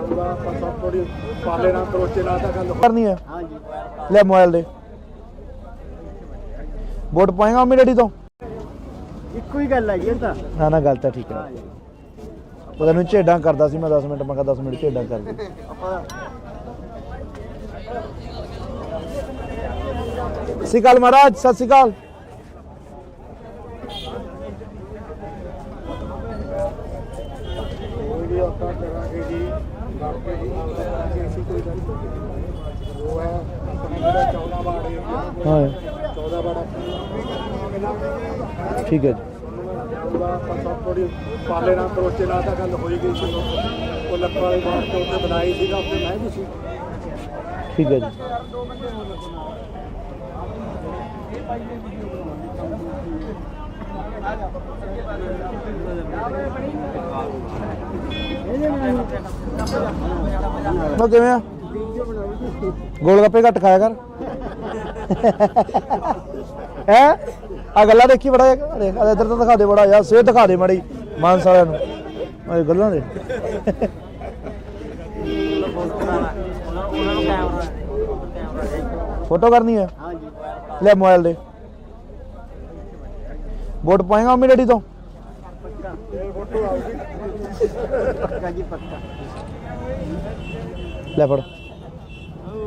ਪੂਰਾ ਆਪਾਂ ਸਭ ਥੋੜੀ ਪਾਲੇ ਨਾਲ ਕਰੋਚੇ ਨਾਲ ਤਾਂ ਗੱਲ ਕਰਨੀ ਹੈ ਹਾਂਜੀ ਲੈ ਮੋਬਾਈਲ ਦੇ ਵੋਟ ਪਾਏਗਾ ਮੰਮੀ ਡੈਡੀ ਤੋਂ? ਇੱਕੋ ਹੀ ਗੱਲ ਹੈ ਜੀ ਇਹ ਤਾਂ। ਨਾ ਨਾ ਗੱਲ ਤਾਂ ਠੀਕ ਹੈ। ਪਤਾ ਨਹੀਂ ਝੇਡਾਂ ਕਰਦਾ ਸੀ ਮੈਂ 10 ਮਿੰਟ, ਮੈਂ ਕਿਹਾ 10 ਮਿੰਟ ਝੇਡਾਂ ਕਰ ਦੇ। ਆਪਾਂ ਸਤਿ ਸ਼੍ਰੀ ਅਕਾਲ ਮਹਾਰਾਜ, ਸਤਿ ਸ਼੍ਰੀ ਅਕਾਲ। ਕੋਈ ਵੀ ਔਕਾ ਕਰਾਂਗੇ ਜੀ, ਕਰਕੇ ਜੀ ਕਰਾਂਗੇ ਅਸੀਂ, ਕੋਈ ਗੱਲ ਨਹੀਂ। ਉਹ ਹੈ ਆਪਣੇ ਜਿਹੜਾ 14 ਵਾਰਡ ਏਰੀਆ, ਹਾਂ 14 ਵਾਰਡ ਠੀਕ ਹੈ ਜੀ। ਪੂਰਾ ਆਪਾਂ ਸਭ ਥੋੜੀ ਪਾਲੇ ਨਾਲ ਕਰੋਚੇ ਨਾਲ ਤਾਂ ਗੱਲ ਹੋਈ ਗਈ ਸੀ। ਉਹ ਲੱਖਾਂ ਵਾਲੀ ਬਾਤ ਤੇ ਉੱਥੇ ਬਣਾਈ ਸੀਗਾ, ਉੱਥੇ ਮੈਂ ਵੀ ਸੀ। ਠੀਕ ਹੈ ਜੀ। ਉਹ ਕਿਵੇਂ ਆ? ਗੋਲ ਗੱਪੇ ਘੱਟ ਖਾਇਆ ਕਰ। ਹੈ ਆ ਗੱਲਾਂ ਦੇਖੀ ਬੜਾ ਦੇਖ ਇੱਧਰ ਤਾਂ ਦਿਖਾ ਦੇ ਬੜਾ ਯਾਰ, ਸਿਹਤ ਦਿਖਾ ਦੇ ਮਾੜੀ ਮਾਨਸ ਵਾਲਿਆਂ ਨੂੰ ਇਹ ਗੱਲਾਂ ਦੇ। ਫੋਟੋ ਕਰਨੀ ਹੈ? ਹਾਂਜੀ ਲੈ ਮੋਬਾਈਲ ਦੇ ਵੋਟ ਪਾਏਗਾ ਮੰਮੀ ਡੈਡੀ ਤੋਂ? ਪੱਕਾ ਜੀ ਪੱਕਾ। ਲੈ ਫੜ।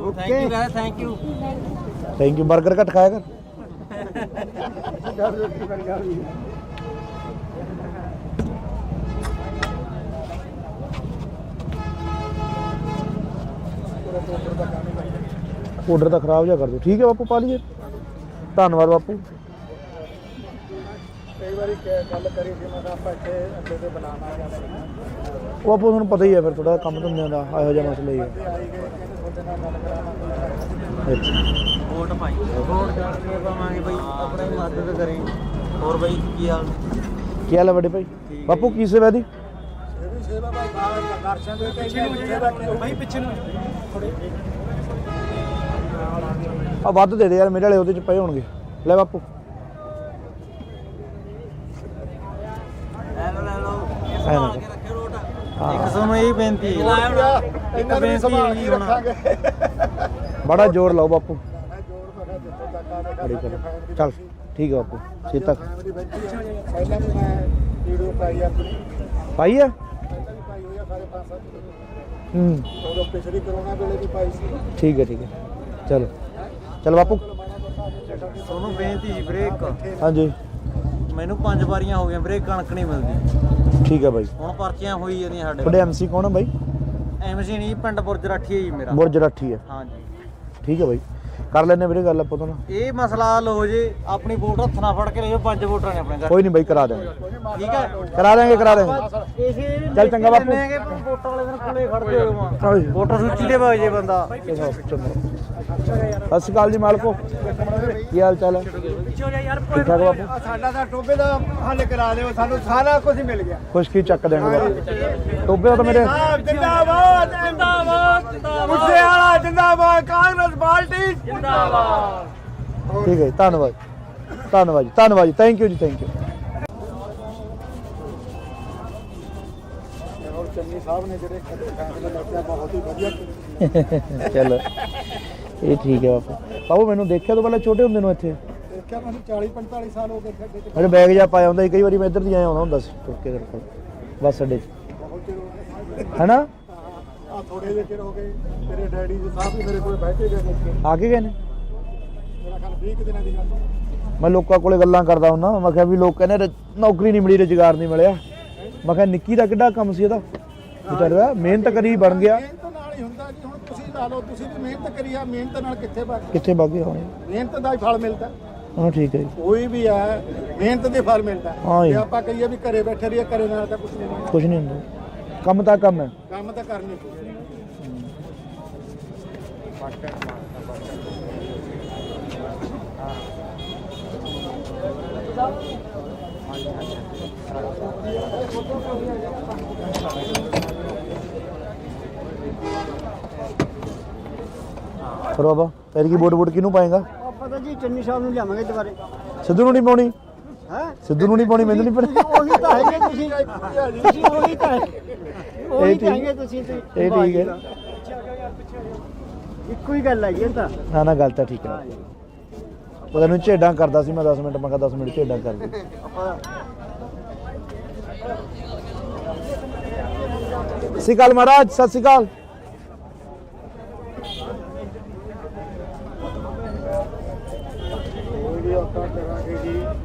Okay thank you. Thank you. Burger ਘੱਟ ਖਾਇਆ ਕਰ। ਆਰਡਰ ਤਾਂ ਖਰਾਬ ਜਿਹਾ ਕਰ ਦਿਓ। ਠੀਕ ਹੈ ਬਾਪੂ, ਪਾ ਲਈਏ। ਧੰਨਵਾਦ ਬਾਪੂ। ਕਈ ਵਾਰੀ ਗੱਲ ਕਰੀ ਸੀ ਮੈਂ ਕਿਹਾ ਆਪਾਂ ਇੱਥੇ ਅੱਡੇ ਤੇ ਬਣਾਉਣਾ ਜਾਂਦਾ ਉਹ ਬਾਪੂ ਤੁਹਾਨੂੰ ਪਤਾ ਹੀ ਹੈ ਫਿਰ ਥੋੜਾ ਕੰਮ ਧੰਦਿਆਂ ਦਾ ਇਹੋ ਜਿਹਾ ਮਸਲਾ ਹੀ ਹੈ। ਆਈ ਗਏ ਕਹਿੰਦੇ ਤੁਹਾਡੇ ਨਾਲ ਗੱਲ ਕਰਾਵਾਂਗੇ। ਅੱਛਾ ਵੋਟ ਪਾਈ, ਵੋਟ ਕਰਕੇ ਪਾਵਾਂਗੇ ਬਈ, ਆਪਣੀ ਮਦਦ ਕਰੀ। ਹੋਰ ਬਈ ਕੀ ਹਾਲ? ਕੀ ਹਾਲ ਹੈ ਵੱਡੇ ਭਾਈ? ਬਾਪੂ ਕੀ ਸੇਵਾ ਦੀ? ਇਹ ਵੀ ਸੇਵਾ ਭਾਈ ਬਾਹਰ ਦਰਸ਼ਨ ਦੇ ਕੇ ਸੇਵਾ ਕੀ ਭਾਈ ਪਿੱਛੇ ਨੂੰ ਆ ਵੱਧ ਦੇ ਦੇ ਯਾਰ, ਮੇਰੇ ਵਾਲੇ ਉਹਦੇ ਚ ਪਏ ਹੋਣਗੇ। ਲੈ ਬਾਪੂ। ਲੈ ਲਓ ਐ ਨਾ ਕੇ ਰੱਖਿਓ ਰੋਟ। ਹਾਂ। ਇੱਕ ਤੁਹਾਨੂੰ ਇਹ ਬੇਨਤੀ ਹੈ, ਇਹਨਾਂ ਨੂੰ ਸੰਭਾਲ ਕੇ ਰੱਖਾਂਗੇ। ਬੜਾ ਜ਼ੋਰ ਲਾਓ ਬਾਪੂ। ਮੈਂ ਜੋਰ ਮੈਂ ਜਿੱਥੇ ਤੱਕ ਆਵੇ ਬੜੀ ਕਰ ਚੱਲ ਠੀਕ ਹੈ ਬਾਪੂ। ਛੇਤੀ ਤੱਕ ਪਹਿਲਾਂ ਵੀ ਮੈਂ ਵੀਡੀਓ ਪਾਈ ਆਪਣੀ, ਪਾਈ ਹੈ। ਪਹਿਲਾਂ ਵੀ ਪਾਈ ਹੋਈ ਆ ਸਾਰੇ 5-7 ਹੂੰ ਉਦੋਂ ਪਿਛਲੀ ਕਰੋਨਾ ਵੇਲੇ ਵੀ ਪਾਈ ਸੀ। ਠੀਕ ਹੈ ਠੀਕ ਹੈ। ਚਲੋ ਚਲ ਬਾਪੂ। ਤੁਹਾਨੂੰ ਬੇਨਤੀ ਜੀ, ਬ੍ਰੇਕ ਹਾਂਜੀ ਮੈਨੂੰ 5 ਵਾਰੀਆਂ ਹੋ ਗਈਆਂ ਬ੍ਰੇਕ, ਕਣਕ ਨਹੀਂ ਮਿਲਦੀ। ਠੀਕ ਹੈ ਬਾਈ। ਹੁਣ ਪਰਚੀਆਂ ਹੋਈ ਜਾਂਦੀਆਂ ਸਾਡੇ। ਤੁਹਾਡੇ ਐਮਸੀ ਕੌਣ ਹੈ ਬਾਈ? ਐਮਸੀ ਨਹੀਂ, ਪਿੰਡ ਬੁਰਜ ਰਾਠੀ ਹੈ ਜੀ ਮੇਰਾ। ਬੁਰਜ ਰਾਠੀ ਹੈ। ਹਾਂਜੀ ਠੀਕ ਹੈ ਬਾਈ, ਕਰ ਲੈਣੇ ਵੀਰੇ ਗੱਲ ਆਪਾਂ ਤੋਂ ਨਾ। ਇਹ ਮਸਲਾ ਹੱਲ ਹੋ ਜੇ, ਆਪਣੀ ਵੋਟ ਹੱਥ ਨਾਲ ਫੜ ਕੇ ਲੈ ਜਾਓ। 5 ਵੋਟਰਾਂ ਨੇ ਆਪਣੇ ਘਰ। ਕੋਈ ਨਹੀਂ ਬਾਈ, ਕਰਾ ਦੇਵਾਂਗੇ। ਠੀਕ ਹੈ, ਕਰਾ ਦੇਵਾਂਗੇ ਕਰਾ ਦੇਵਾਂਗੇ। ਇਸੇ ਚੱਲ ਚੰਗਾ ਬਾਪੂ। ਵੋਟਾਂ ਵਾਲੇ ਦਿਨ ਕੋਲੇ ਖੜਦੇ ਹੋ ਹਾਂਜੀ। ਵੋਟਰ ਸੂਚੀ ਤੇ ਵਗ ਜੇ ਬੰਦਾ। ਚੰਗਾ ਸਤਿ ਸ਼੍ਰੀ ਅਕਾਲ ਜੀ ਮਾਲਕੋ, ਕੀ ਹਾਲ ਚਾਲ ਹੈ? ਠੀਕ ਠਾਕ ਬਾਪੂ। ਸਾਡਾ ਤਾਂ ਟੋਬੇ ਦਾ ਹੱਲ ਕਰਾ ਦਿਓ, ਸਾਨੂੰ ਸਾਰਾ ਕੁਝ ਮਿਲ ਗਿਆ। ਖੁਸ਼ਕੀ ਚੱਕ ਦੇਣਗੇ ਬਾਪੂ। ਟੋਬੇ ਦਾ ਤਾਂ ਮੇਰੇ ਜਿੰਦਾਬਾਦ ਜਿੰਦਾਬਾਦ ਜਿੰਦਾਬਾਦ, ਮੁੱਸੇ ਵਾਲਾ ਜਿੰਦਾਬਾਦ, ਕਾਂਗਰਸ ਪਾਰਟੀ ਜਿੰਦਾਬਾਦ। ਠੀਕ ਹੈ ਜੀ, ਧੰਨਵਾਦ ਧੰਨਵਾਦ ਜੀ, ਧੰਨਵਾਦ ਜੀ, ਥੈਂਕ ਯੂ ਜੀ, ਥੈਂਕ ਯੂ। ਔਰ ਚੰਨੀ ਸਾਹਿਬ ਨੇ ਜਿਹੜੇ ਫੈਸਲਾ ਲਿਆ ਬਹੁਤ ਹੀ ਵਧੀਆ। ਚਲੋ ਇਹ ਠੀਕ ਹੈ ਬਾਪੂ। ਬਾਬੂ ਮੈਨੂੰ ਦੇਖਿਆ ਤੋਂ ਪਹਿਲਾਂ ਛੋਟੇ ਹੁੰਦੇ ਨੂੰ ਇੱਥੇ? ਦੇਖਿਆ ਮੈਨੂੰ 40-45 ਸਾਲ ਹੋ ਗਏ ਖੱਡੇ ਤੇ। ਮੇਰੇ ਬੈਗ ਜਾ ਪਾਇਆ ਹੁੰਦਾ ਸੀ, ਕਈ ਵਾਰੀ ਮੈਂ ਇੱਧਰ ਦੀ ਆਇਆ ਹੁੰਦਾ ਹੁੰਦਾ ਸੀ ਤੁਰ ਕੇ ਤੇਰੇ ਕੋਲ ਬੱਸ ਅੱਡੇ 'ਚ, ਬਹੁਤ ਚਿਰ ਹੋ ਗਿਆ। ਹੈਨਾ? ਆ ਥੋੜੇ ਜਿਹੇ ਚਿਰ ਹੋ ਗਏ, ਤੇਰੇ ਡੈਡੀ ਜੀ ਸਾਹਿਬ ਵੀ ਮੇਰੇ ਕੋਲ ਬਹਿ ਕੇ ਗਏ ਨੇ। ਆ ਕੇ ਗਏ ਨੇ? ਮੇਰਾ ਖਿਆਲ 20 ਦਿਨਾਂ ਦੀ ਗੱਲ। ਮੈਂ ਲੋਕਾਂ ਕੋਲੇ ਗੱਲਾਂ ਕਰਦਾ ਹੁੰਦਾ, ਮੈਂ ਕਿਹਾ ਵੀ ਲੋਕ ਕਹਿੰਦੇ ਨੌਕਰੀ ਨਹੀਂ ਮਿਲੀ, ਰੁਜ਼ਗਾਰ ਨਹੀਂ ਮਿਲਿਆ। ਮੈਂ ਕਿਹਾ ਨਿੱਕੀ ਦਾ ਕਿੱਡਾ ਕੰਮ ਸੀ ਇਹਦਾ, ਵਿਚਾਰਾ ਮਿਹਨਤ ਕਰੀ ਬਣ ਗਿਆ। ਮਿਹਨਤ ਨਾਲ ਹੀ ਹੁੰਦਾ ਜੀ। ਹੁਣ ਤੁਸੀਂ ਲਾ ਲਓ, ਤੁਸੀਂ ਵੀ ਮਿਹਨਤ ਕਰੀ ਆ, ਮਿਹਨਤ ਨਾਲ ਕਿੱਥੇ ਵਗ ਕਿੱਥੇ ਵਗ ਗਏ ਹੋਣੇ? ਮਿਹਨਤ ਦਾ ਹੀ ਫਲ ਮਿਲਦਾ। ਹਾਂ ਠੀਕ ਹੈ ਜੀ। ਕੋਈ ਵੀ ਹੈ ਮਿਹਨਤ ਦੇ ਫਲ ਮਿਲਦਾ। ਹਾਂ ਜੀ। ਜੇ ਆਪਾਂ ਕਹੀਏ ਵੀ ਘਰੇ ਬੈਠੇ ਰਹੀਏ, ਘਰੇ ਨਾਲ ਤਾਂ ਕੁਝ ਨਹੀਂ ਹੁੰਦਾ। ਕੁਛ ਨਹੀਂ ਹੁੰਦਾ, ਕੰਮ ਤਾਂ ਕੰਮ ਹੈ। ਕੰਮ ਤਾਂ ਕਰਨੀ ਪਊ। ਫਿਰ ਬਾਬਾ ਪੈਰ ਕੀ ਵੋਟ ਕਿਹਨੂੰ ਪਾਏਗਾ? ਆਪਾਂ ਤਾਂ ਜੀ ਚੰਨੀ ਸਾਹਿਬ ਨੂੰ ਲਿਆਵਾਂਗੇ ਦੁਬਾਰੇ। ਸਿੱਧੂ ਨੂੰ ਨਹੀਂ ਪਾਉਣੀ? ਹੈ ਸਿੱਧੂ ਨੂੰ ਨਹੀਂ ਪਾਉਣੀ, ਮੈਨੂੰ ਨਹੀਂ ਪਤਾ। ਉਹੀ ਤਾਂ ਹੈਗੇ ਤੁਸੀਂ ਉਹੀ ਤਾਂ ਉਹੀ ਤਾਂ ਹੈਗੇ ਤੁਸੀਂ ਤੇ ਇਹ ਠੀਕ ਹੈ। ਇੱਕੋ ਹੀ ਗੱਲ ਹੈ ਜੀ ਇਹ ਤਾਂ। ਨਾ ਨਾ ਗੱਲ ਤਾਂ ਠੀਕ ਹੈ। ਉਹ ਤੈਨੂੰ ਝੇਡਾਂ ਕਰਦਾ ਸੀ ਮੈਂ 10 ਮਿੰਟ, ਮੈਂ ਕਿਹਾ 10 ਮਿੰਟ ਝੇਡਾਂ ਕਰ ਦੇ। ਆਪਾਂ ਸਤਿ ਸ਼੍ਰੀ ਅਕਾਲ ਮਹਾਰਾਜ, ਸਤਿ ਸ਼੍ਰੀ ਅਕਾਲ। ਕੋਈ ਆਪਾਂ ਕਰਾਂਗੇ ਜੀ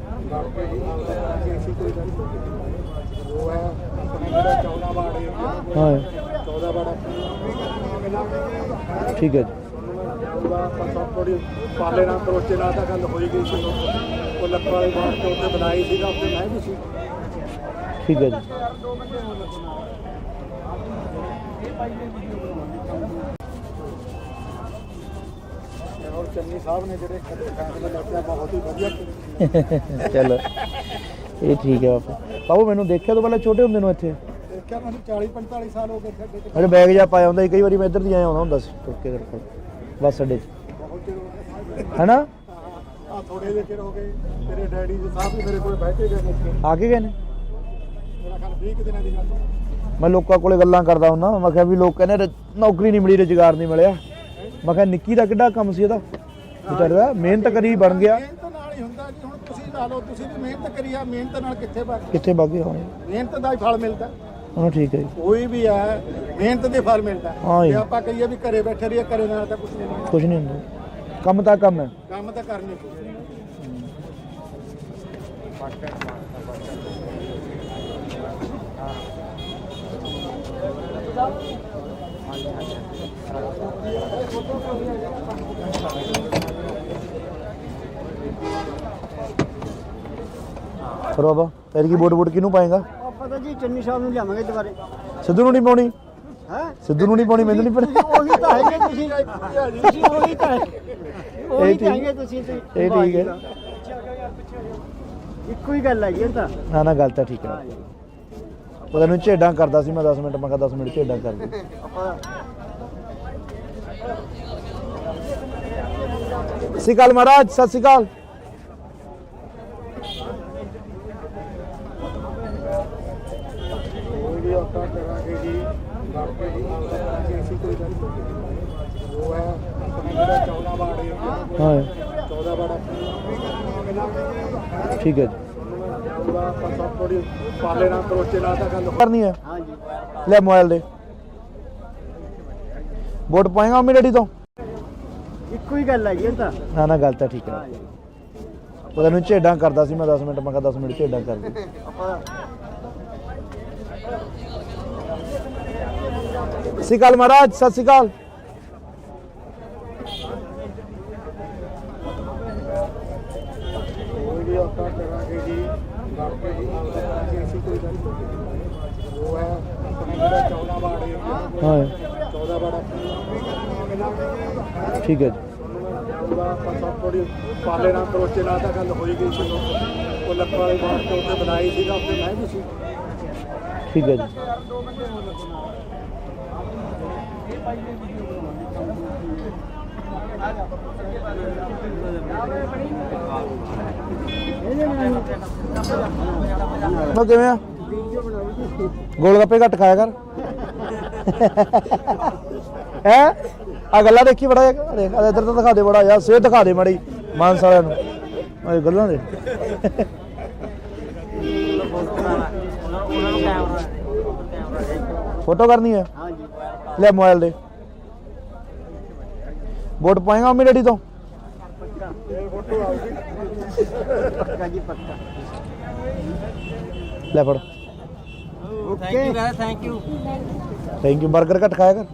ਬਾਕੀ ਜੀ ਕਰਾਂਗੇ ਅਸੀਂ ਕੋਈ ਗੱਲ ਨਹੀਂ। ਉਹ ਹੈ ਆਪਣਾ ਜਿਹੜਾ 14 ਵਾਰਡ ਹੈ ਹਾਂ 14 ਵਾਰਡ ਠੀਕ ਹੈ ਜੀ। ਉਹਦਾ ਆਪਾਂ ਥੋੜੀ ਪਾਲੇ ਨਾਲ ਕਰੋਚੇ ਨਾਲ ਤਾਂ ਗੱਲ ਹੋਈ ਗਈ ਸੀ। ਉਹ ਲੱਖਾਂ ਵਾਲੀ ਬਾਤ ਤੋਂ ਉੱਤੇ ਬਣਾਈ ਸੀਗਾ, ਉੱਤੇ ਮੈਂ ਵੀ ਸੀ। ਠੀਕ ਹੈ ਜੀ। ਔਰ ਚੰਨੀ ਸਾਹਿਬ ਨੇ ਜਿਹੜੇ ਫੈਸਲੇ ਲਿਆ ਬਹੁਤ ਹੀ ਵਧੀਆ ਕੀਤੇ। ਚਲੋ ਇਹ ਠੀਕ ਹੈ ਬਾਪੂ। ਬਾਬੂ ਮੈਨੂੰ ਦੇਖਿਆ ਤੋਂ ਪਹਿਲਾਂ ਛੋਟੇ ਹੁੰਦੇ ਨੂੰ ਇੱਥੇ? ਦੇਖਿਆ ਮੈਨੂੰ 40-45 ਸਾਲ ਹੋ ਗਏ ਸਾਡੇ ਅਰੇ ਬੈਗ ਜਾ ਪਾਇਆ ਹੁੰਦਾ ਸੀ, ਕਈ ਵਾਰੀ ਮੈਂ ਇੱਧਰ ਦੀ ਆਇਆ ਆਉਂਦਾ ਹੁੰਦਾ ਸੀ ਤੁਰ ਕੇ ਕਰਕੇ ਬੱਸ ਅੱਡੇ 'ਚ, ਬਹੁਤ ਚਿਰ ਹੋ ਗਏ। ਹੈਨਾ? ਆ ਥੋੜੇ ਜਿਹੇ ਚਿਰ ਹੋ ਗਏ ਤੇਰੇ ਡੈਡੀ ਜੀ ਸਾਹਿਬ ਵੀ ਮੇਰੇ ਕੋਲ ਬੈਠੇ ਗਏ ਨੇ ਇੱਥੇ। ਆ ਕੇ ਗਏ ਨੇ? ਮੇਰਾ ਖਿਆਲ 20 ਕੁ ਦਿਨਾਂ ਦੀ ਗੱਲ ਹੈ। ਮੈਂ ਲੋਕਾਂ ਕੋਲੇ ਗੱਲਾਂ ਕਰਦਾ ਹੁੰਦਾ, ਮੈਂ ਕਿਹਾ ਵੀ ਲੋਕ ਕਹਿੰਦੇ ਨੌਕਰੀ ਨਹੀਂ ਮਿਲੀ, ਰੁਜ਼ਗਾਰ ਨਹੀਂ ਮਿਲਿਆ। ਮੈਂ ਕਿਹਾ ਨਿੱਕੀ ਦਾ ਕਿੱਡਾ ਕੰਮ ਸੀ ਇਹਦਾ, ਵਿਚਾਰਾ ਮਿਹਨਤ ਕਰੀ ਬਣ ਗਿਆ। ਮਿਹਨਤ ਨਾਲ ਹੀ ਹੁੰਦਾ ਜੀ। ਹੁਣ ਤੁਸੀਂ ਲਾ ਲਓ, ਤੁਸੀਂ ਵੀ ਮਿਹਨਤ ਕਰੀ ਆ, ਮਿਹਨਤ ਨਾਲ ਕਿੱਥੇ ਵਗ ਕਿੱਥੇ ਵਗ ਗਏ ਹੋਣੇ? ਮਿਹਨਤ ਦਾ ਹੀ ਫਲ ਮਿਲਦਾ। ਹਾਂ ਠੀਕ ਹੈ ਜੀ। ਕੋਈ ਵੀ ਹੈ ਮਿਹਨਤ ਦੇ ਫਲ ਮਿਲਦਾ। ਹਾਂ ਜੀ। ਜੇ ਆਪਾਂ ਕਹੀਏ ਵੀ ਘਰੇ ਬੈਠੇ ਰਹੀਏ, ਘਰੇ ਨਾਲ ਤਾਂ ਕੁਝ ਨਹੀਂ ਹੁੰਦਾ। ਕੁਝ ਨਹੀਂ ਹੁੰਦਾ, ਕੰਮ ਤਾਂ ਕੰਮ ਹੈ। ਕੰਮ ਤਾਂ ਕਰਨੇ ਚਾਹੀਦੇ। ਫਿਰ ਬਾਬਾ ਪੈਰ ਕੀ ਵੋਟ ਕਿਹਨੂੰ ਪਾਏਗਾ? ਆਪਾਂ ਤਾਂ ਜੀ ਚੰਨੀ ਸਾਹਿਬ ਨੂੰ ਲਿਆਵਾਂਗੇ ਦੁਬਾਰੇ। ਸਿੱਧੂ ਨੂੰ ਨਹੀਂ ਪਾਉਣੀ? ਹੈ ਸਿੱਧੂ ਨੂੰ ਨਹੀਂ ਪਾਉਣੀ, ਮੈਨੂੰ ਨਹੀਂ ਪਤਾ। ਉਹੀ ਤਾਂ ਹੈਗੇ ਤੁਸੀਂ ਉਹੀ ਤਾਂ ਉਹੀ ਤਾਂ ਹੈਗੇ ਤੁਸੀਂ ਤੇ ਇਹ ਠੀਕ ਹੈ। ਇੱਕੋ ਹੀ ਗੱਲ ਹੈ ਜੀ ਇਹ ਤਾਂ। ਨਾ ਨਾ ਗੱਲ ਤਾਂ ਠੀਕ ਹੈ। ਉਹ ਤੈਨੂੰ ਝੇਡਾਂ ਕਰਦਾ ਸੀ ਮੈਂ 10 ਮਿੰਟ, ਮੈਂ ਕਿਹਾ 10 ਮਿੰਟ ਝੇਡਾਂ ਕਰ ਦੇ। ਆਪਾਂ ਸਤਿ ਸ਼੍ਰੀ ਅਕਾਲ ਮਹਾਰਾਜ, ਸਤਿ ਸ਼੍ਰੀ ਅਕਾਲ। ਕੋਈ ਵੀ ਆਪਾਂ ਕਰਾਂਗੇ ਜੀ ਬਾਕੀ ਜੀ ਕਰਾਂਗੇ ਅਸੀਂ ਕੋਈ ਗੱਲ ਨਹੀਂ। ਉਹ ਹੈ ਆਪਣਾ ਜਿਹੜਾ 14 ਵਾਰਡ ਹੈ ਹਾਂ 14 ਵਾਰਡ ਠੀਕ ਹੈ ਜੀ। ਉਹਦਾ ਆਪਾਂ ਥੋੜੀ ਪਾਲੇ ਨਾਲ ਕਰੋਚੇ ਨਾਲ ਤਾਂ ਗੱਲ ਕਰਨੀ ਹੈ? ਹਾਂ ਜੀ। ਲੈ ਮੋਬਾਈਲ ਦੇ। ਵੋਟ ਪਾਏਗਾ ਮੰਮੀ ਡੈਡੀ ਤੋਂ? ਇੱਕੋ ਹੀ ਗੱਲ ਹੈ ਜੀ ਇਹ ਤਾਂ। ਨਾ ਨਾ ਗੱਲ ਤਾਂ ਠੀਕ ਹੈ। ਉਹ ਤੈਨੂੰ ਝੇਡਾਂ ਕਰਦਾ ਸੀ ਮੈਂ 10 ਮਿੰਟ, ਮੈਂ ਕਿਹਾ 10 ਮਿੰਟ ਝੇਡਾਂ ਕਰ ਦੇ। ਆਪਾਂ ਸਤਿ ਸ਼੍ਰੀ ਅਕਾਲ ਮਹਾਰਾਜ, ਸਤਿ ਸ਼੍ਰੀ ਅਕਾਲ। ਕੋਈ ਵੀ ਆਪਾਂ ਕਰਾਂਗੇ ਜੀ ਬਾਕੀ ਜੀ ਕਰਾਂਗੇ ਅਸੀਂ ਕੋਈ ਗੱਲ ਨਹੀਂ। ਉਹ ਹੈ ਆਪਣਾ ਜਿਹੜਾ 14 ਵਾਰਡ ਹੈ ਹਾਂ 14 ਵਾਰਡ ਠੀਕ ਹੈ ਜੀ। ਉਹਦਾ ਆਪਾਂ ਥੋੜੀ ਪਾਲੇ ਨਾਲ ਕਰੋਚੇ ਨਾਲ ਤਾਂ ਗੱਲ ਹੋਈ ਗਈ ਸੀ। ਉਹ ਲੱਖਾਂ ਵਾਲੀ ਬਾਤ ਤੋਂ ਉੱਤੇ ਬਣਾਈ ਸੀਗਾ, ਉੱਤੇ ਮੈਂ ਵੀ ਸੀ। ਠੀਕ ਹੈ ਜੀ। ਮੈਂ ਕਿਵੇਂ ਆ? ਗੋਲ ਗੱਪੇ ਘੱਟ ਖਾਇਆ ਕਰ। ਹੈ ਆ ਗੱਲਾਂ ਦੇਖੀ ਬੜਾ ਦੇਖ ਇੱਧਰ ਤਾਂ ਦਿਖਾ ਦੇ ਬੜਾ ਯਾਰ, ਸਿਹਤ ਦਿਖਾ ਦੇ ਮਾੜੀ ਮਾਨਸ ਵਾਲਿਆਂ ਨੂੰ ਇਹ ਗੱਲਾਂ ਦੇ। ਫੋਟੋ ਕਰਨੀ ਹੈ? ਹਾਂ ਜੀ। ਲੈ ਮੋਬਾਈਲ ਦੇ। ਵੋਟ ਪਾਏਗਾ ਮੰਮੀ ਡੈਡੀ ਤੋਂ? ਪੱਕਾ ਜੀ ਪੱਕਾ। ਲੈ ਫੜ। Thank you guys, thank you. Thank you. 버ਗਰ ਘੱਟ ਖਾਇਆ ਕਰ।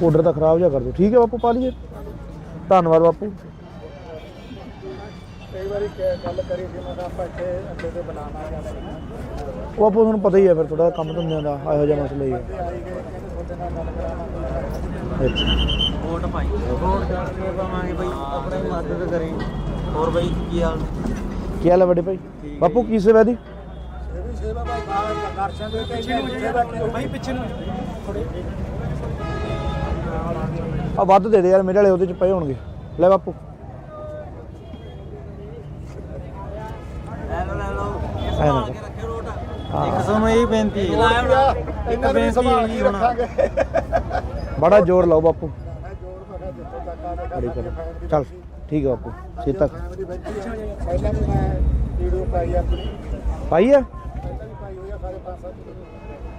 ਆਰਡਰ ਤਾਂ ਖਰਾਬ ਜਿਹਾ ਕਰ ਦਿਓ। ਠੀਕ ਹੈ ਬਾਪੂ, ਪਾ ਲਈਏ। ਧੰਨਵਾਦ ਬਾਪੂ। ਕਈ ਵਾਰੀ ਗੱਲ ਕਰੀ ਸੀ ਮੈਂ ਕਿਹਾ ਆਪਾਂ ਇੱਥੇ ਅੱਡੇ ਤੇ ਬਣਾਉਣਾ ਜਾਂ ਉਹ ਆਪੋ ਤੁਹਾਨੂੰ ਪਤਾ ਹੀ ਹੈ ਫਿਰ ਥੋੜਾ ਕੰਮ ਧੰਦਿਆਂ ਦਾ ਇਹੋ ਜਿਹਾ ਮਸਲਾ ਹੀ ਹੈ। ਆਈ ਗਏ ਕਹਿੰਦੇ ਤੁਹਾਡੇ ਨਾਲ ਗੱਲ ਕਰਾਵਾਂਗੇ। ਅੱਛਾ ਵੋਟ ਪਾਈ ਵੋਟ ਕਰਕੇ ਪਾਵਾਂਗੇ ਬਈ ਆਪਣੀ ਮਦਦ ਕਰੀ। ਹੋਰ ਬਈ ਕੀ ਹਾਲ ਕੀ ਹਾਲ ਹੈ ਵੱਡੇ ਭਾਈ? ਬਾਪੂ ਕੀ ਸੇਵਾ ਦੀ? ਇਹ ਵੀ ਸੇਵਾ ਭਾਈ ਦਰਸ਼ਨ ਦੇ ਕੇ ਸੇਵਾ ਕੀ ਭਾਈ ਪਿੱਛੇ ਨੂੰ ਆ ਵੱਧ ਦੇ ਦੇ ਯਾਰ, ਮੇਰੇ ਵਾਲੇ ਉਹਦੇ ਚ ਪਏ ਹੋਣਗੇ। ਲੈ ਬਾਪੂ ਲੈ ਲਓ ਐਂ ਨਾ ਕੇ ਰੱਖਿਓ ਰੋਟ। ਹਾਂ। ਇੱਕ ਤੁਹਾਨੂੰ ਇਹ ਬੇਨਤੀ ਹੈ ਇਹਨਾਂ ਨੂੰ ਸੰਭਾਲ ਕੇ ਰੱਖਾਂਗੇ। ਬੜਾ ਜ਼ੋਰ ਲਾਓ ਬਾਪੂ। ਮੈਂ ਜੋੜ ਮੈਂ ਕਿਹਾ ਜਿੱਥੋਂ ਤੱਕ ਆਵੇ ਬੜੀ ਕਰ ਚੱਲ ਠੀਕ ਹੈ ਬਾਪੂ ਸੀਤਾ ਫੈਮਿਲੀ ਬੈਠੀ ਹੈ। ਪਹਿਲਾਂ ਵੀ ਮੈਂ ਵੀਡੀਓ ਪਾਈ ਆਪਣੀ, ਪਾਈ ਹੈ। ਪਹਿਲਾਂ ਵੀ ਪਾਈ ਹੋਈ ਆ ਸਾਰੇ 5-7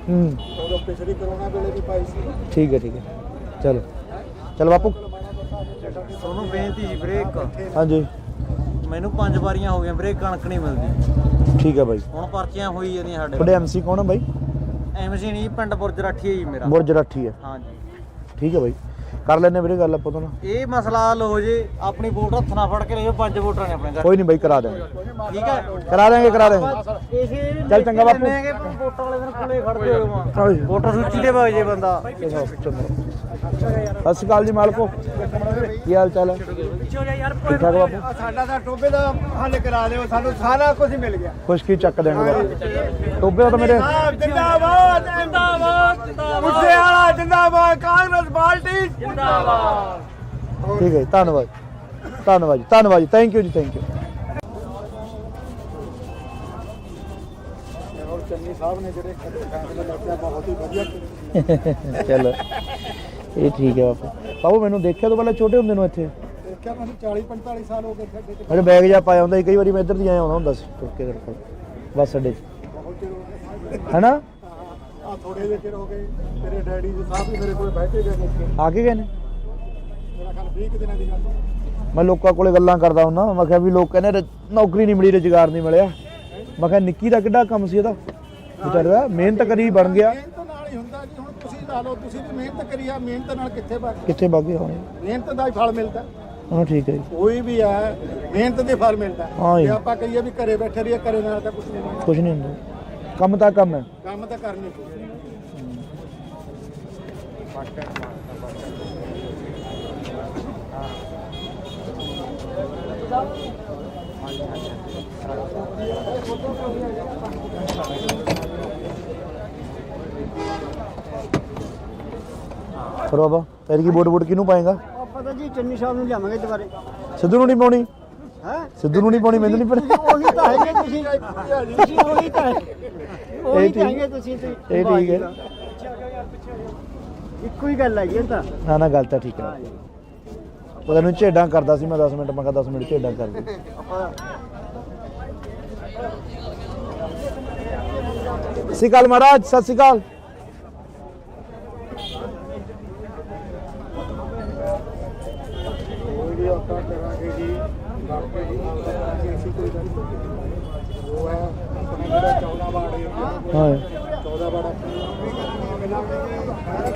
ਹੂੰ ਉਦੋਂ ਪਿਛਲੀ ਕਰੋਨਾ ਵੇਲੇ ਵੀ ਪਾਈ ਸੀ। ਠੀਕ ਹੈ ਚਲੋ ਚਲ ਬਾਪੂ। ਤੁਹਾਨੂੰ ਬੇਨਤੀ ਜੀ ਵੀਰੇ ਇੱਕ ਹਾਂਜੀ ਮੈਨੂੰ 5 ਵਾਰੀਆਂ ਹੋ ਗਈਆਂ ਵੀਰੇ ਕਣਕ ਨਹੀਂ ਮਿਲਦੀ। ਠੀਕ ਹੈ ਬਾਈ। ਹੁਣ ਪਰਚੀਆਂ ਹੋਈ ਜਾਂਦੀਆਂ ਸਾਡੇ ਤੁਹਾਡੇ ਐਮਸੀ ਕੌਣ ਹੈ ਬਾਈ? ਐਮਸੀ ਨਹੀਂ ਪਿੰਡ ਬੁਰਜ ਰਾਠੀ ਹੈ ਜੀ ਮੇਰਾ। ਬੁਰਜ ਰਾਠੀ ਹੈ। ਹਾਂਜੀ ਠੀਕ ਹੈ ਬਾਈ, ਕਰ ਲੈਣੇ ਵੀਰੇ ਗੱਲ ਆਪਾਂ ਤੋਂ ਨਾ। ਇਹ ਮਸਲਾ ਹੱਲ ਹੋ ਜੇ ਆਪਣੀ ਵੋਟ ਹੱਥ ਨਾਲ ਫੜ ਕੇ ਲਿਓ। 5 ਵੋਟਾਂ ਨੇ ਆਪਣੇ ਘਰ। ਕੋਈ ਨਹੀਂ ਬਾਈ, ਕਰਾ ਦੇਵਾਂਗੇ ਠੀਕ ਹੈ ਕਰਾ ਦੇਵਾਂਗੇ ਇਸੇ ਚੱਲ ਚੰਗਾ ਬਾਪੂ। ਵੋਟਾਂ ਵਾਲੇ ਦਿਨ ਕੋਲੇ ਖੜਦੇ ਹੋ ਹਾਂਜੀ। ਵੋਟਰ ਸੂਚੀ ਦੇ ਵਗ ਜੇ ਬੰਦਾ। ਸਤਿ ਸ਼੍ਰੀ ਅਕਾਲ ਜੀ ਮਾਲਕੋ, ਕੀ ਹਾਲ ਚਾਲ ਹੈ? ਠੀਕ ਠਾਕ ਬਾਪੂ? ਸਾਡਾ ਤਾਂ ਟੋਬੇ ਦਾ ਹੱਲ ਕਰਾ ਦਿਓ, ਸਾਨੂੰ ਸਾਰਾ ਕੁਝ ਮਿਲ ਗਿਆ। ਕੁਛ ਕੀ ਚੱਕ ਦੇਣਗੇ ਬਾਪੂ। ਟੋਬੇ ਤਾਂ ਮੇਰੇ ਜਿੰਦਾਬਾਦ ਜਿੰਦਾਬਾਦ ਮੁੱਸੇ ਵਾਲਾ ਜਿੰਦਾਬਾਦ, ਕਾਂਗਰਸ ਪਾਰਟੀ ਜਿੰਦਾਬਾਦ। ਠੀਕ ਹੈ ਜੀ, ਧੰਨਵਾਦ ਧੰਨਵਾਦ ਜੀ, ਥੈਂਕ ਯੂ ਜੀ, ਥੈਂਕ ਯੂ। ਔਰ ਚੰਨੀ ਸਾਹਿਬ ਨੇ ਜਿਹੜੇ ਫੈਸਲੇ ਲਿਆ ਬਹੁਤ ਹੀ ਵਧੀਆ ਕੀਤੇ। ਚਲੋ ਇਹ ਠੀਕ ਹੈ ਬਾਪੂ। ਬਾਬੂ ਮੈਨੂੰ ਦੇਖਿਆ ਤੋਂ ਪਹਿਲਾਂ ਛੋਟੇ ਹੁੰਦੇ ਨੂੰ ਇੱਥੇ ਦੇਖਿਆ ਮੈਨੂੰ 40-45 ਸਾਲ ਹੋ ਗਏ ਅੱਡੇ ਤੇ। ਮੇਰੇ ਬੈਗ ਜਾ ਪਾਇਆ ਹੁੰਦਾ ਸੀ, ਕਈ ਵਾਰੀ ਮੈਂ ਇੱਧਰ ਦੀ ਆਇਆ ਆਉਂਦਾ ਹੁੰਦਾ ਸੀ ਤੁਰ ਕੇ ਤੇਰੇ ਕੋਲ ਬੱਸ ਅੱਡੇ 'ਚ, ਬਹੁਤ ਚਿਰ ਹੋ ਗਏ ਹੈਨਾ? ਆ ਥੋੜੇ ਜਿਹੇ ਚਿਰ ਹੋ ਗਏ। ਤੇਰੇ ਡੈਡੀ ਜੀ ਸਾਹਿਬ ਵੀ ਮੇਰੇ ਕੋਲ ਬੈਠੇ ਗਏ ਮੁੱਕੇ। ਆ ਕੇ ਗਏ ਨੇ? ਮੇਰਾ ਖਿਆਲ 20 ਦਿਨਾਂ ਦੀ ਗੱਲ। ਮੈਂ ਲੋਕਾਂ ਕੋਲੇ ਗੱਲਾਂ ਕਰਦਾ ਹੁੰਦਾ, ਮੈਂ ਕਿਹਾ ਵੀ ਲੋਕ ਕਹਿੰਦੇ ਨੌਕਰੀ ਨਹੀਂ ਮਿਲੀ, ਰੁਜ਼ਗਾਰ ਨਹੀਂ ਮਿਲਿਆ। ਮੈਂ ਕਿਹਾ ਨਿੱਕੀ ਦਾ ਕਿੱਡਾ ਕੰਮ ਸੀ ਇਹਦਾ, ਵਿਚਾਰੇ ਦਾ ਮਿਹਨਤ ਕਰੀ ਬਣ ਗਿਆ। ਮਿਹਨਤ ਨਾਲ ਹੀ ਹੁੰਦਾ ਜੀ। ਹੁਣ ਤੁਸੀਂ ਲਾ ਲਓ, ਤੁਸੀਂ ਵੀ ਮਿਹਨਤ ਕਰੀ ਆ, ਮਿਹਨਤ ਨਾਲ ਕਿੱਥੇ ਬਣ ਕਿੱਥੇ ਬਾਗੇ ਹੋਣੇ। ਮਿਹਨਤ ਦਾ ਹੀ ਫਲ ਮਿਲਦਾ। ਹਾਂ ਠੀਕ ਹੈ ਜੀ, ਕੋਈ ਵੀ ਹੈ ਮਿਹਨਤ ਦੇ ਫਲ ਮਿਲਦਾ। ਹਾਂ ਜੀ। ਜੇ ਆਪਾਂ ਕਹੀਏ ਵੀ ਘਰੇ ਬੈਠੇ ਰਹੀਏ, ਘਰੇ ਨਾਲ ਤਾਂ ਕੁਝ ਨਹੀਂ ਬਣਦਾ। ਕੁਛ ਨਹੀਂ ਹੁੰਦਾ, ਕੰਮ ਤਾਂ ਕੰਮ ਹੈ। ਕੰਮ ਤਾਂ ਕਰਨੀ ਪਊਗਾ। ਫਿਰ ਬਾਬਾ ਤੇਰੀ ਕੀ ਵੋਟ ਕਿਹਨੂੰ ਪਾਏਗਾ? ਆਪਾਂ ਤਾਂ ਜੀ ਚੰਨੀ ਸਾਹਿਬ ਨੂੰ ਲਿਆਵਾਂਗੇ ਦੁਬਾਰੇ। ਸਿੱਧੂ ਨੂੰ ਨਹੀਂ ਪਾਉਣੀ? ਹੈ ਸਿੱਧੂ ਨੂੰ ਨਹੀਂ ਪਾਉਣੀ, ਮੈਨੂੰ ਨਹੀਂ ਪਾਉਣੀ। ਉਹੀ ਤਾਂ ਹੈਗੇ ਤੁਸੀਂ ਉਹੀ ਤਾਂ ਹੈਗੇ ਤੁਸੀਂ ਤੇ। ਇਹ ਠੀਕ ਹੈ। ਇੱਕੋ ਹੀ ਗੱਲ ਹੈਗੀ ਇਹ ਤਾਂ। ਨਾ ਗੱਲ ਤਾਂ ਠੀਕ ਹੈ। ਉਹ ਤੈਨੂੰ ਝੇਡਾਂ ਕਰਦਾ ਸੀ ਮੈਂ 10 ਮਿੰਟ, ਮੈਂ ਕਿਹਾ 10 ਮਿੰਟ ਝੇਡਾਂ ਕਰ ਦੇ। ਸਤਿ ਸ਼੍ਰੀ ਅਕਾਲ ਮਹਾਰਾਜ, ਸਤਿ ਸ਼੍ਰੀ ਅਕਾਲ। ਕੋਈ ਆਪਾਂ ਕਰਾਂਗੇ ਜੀ, ਬਾਕੀ ਜੀ ਕਰਾਂਗੇ ਅਸੀਂ ਕੋਈ ਗੱਲ ਨਹੀਂ। ਉਹ ਹੈ ਆਪਣਾ ਜਿਹੜਾ 14 ਵਾਰਡ ਏਰੀਆ, ਹਾਂ 14 ਵਾਰਡ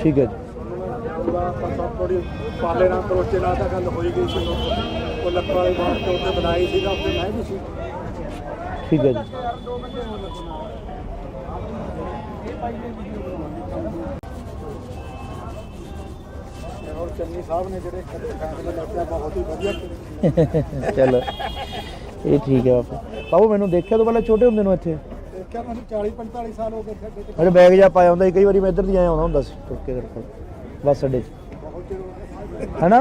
ਠੀਕ ਹੈ ਜੀ। ਆਪਾਂ ਸਭ ਥੋੜੀ ਪਾਲੇ ਨਾਲ ਕਰੋਚੇ ਨਾਲ ਤਾਂ ਗੱਲ ਹੋਈ ਗਈ ਸੀ। ਉਹ ਲੱਖਾਂ ਵਾਲੀ ਬਾਤ ਤੇ ਉੱਥੇ ਬਣਾਈ ਸੀਗਾ, ਉੱਥੇ ਮੈਂ ਵੀ ਸੀ। ਠੀਕ ਹੈ ਜੀ। ਔਰ ਚੰਨੀ ਸਾਹਿਬ ਨੇ ਜਿਹੜੇ ਫੈਸਲੇ ਲਿਆ ਬਹੁਤ ਹੀ ਵਧੀਆ ਕੀਤੇ। ਚਲੋ ਇਹ ਠੀਕ ਹੈ ਬਾਪੂ। ਬਾਬੂ ਮੈਨੂੰ ਦੇਖਿਆ ਤੋਂ ਪਹਿਲਾਂ ਛੋਟੇ ਹੁੰਦੇ ਨੂੰ ਇੱਥੇ ਦੇਖਿਆ ਮੈਨੂੰ 40-45 ਸਾਲ ਹੋ ਗਏ ਅੱਡੇ ਤੇ। ਮੇਰੇ ਬੈਗ ਜਾ ਪਾਇਆ ਹੁੰਦਾ ਸੀ, ਕਈ ਵਾਰੀ ਮੈਂ ਇੱਧਰ ਦੀ ਆਇਆ ਆਉਂਦਾ ਹੁੰਦਾ ਸੀ ਤੁਰ ਕੇ ਤੇਰੇ ਕੋਲ ਬੱਸ ਅੱਡੇ 'ਚ, ਬਹੁਤ ਚਿਰ ਹੋ ਗਏ। ਹੈਨਾ?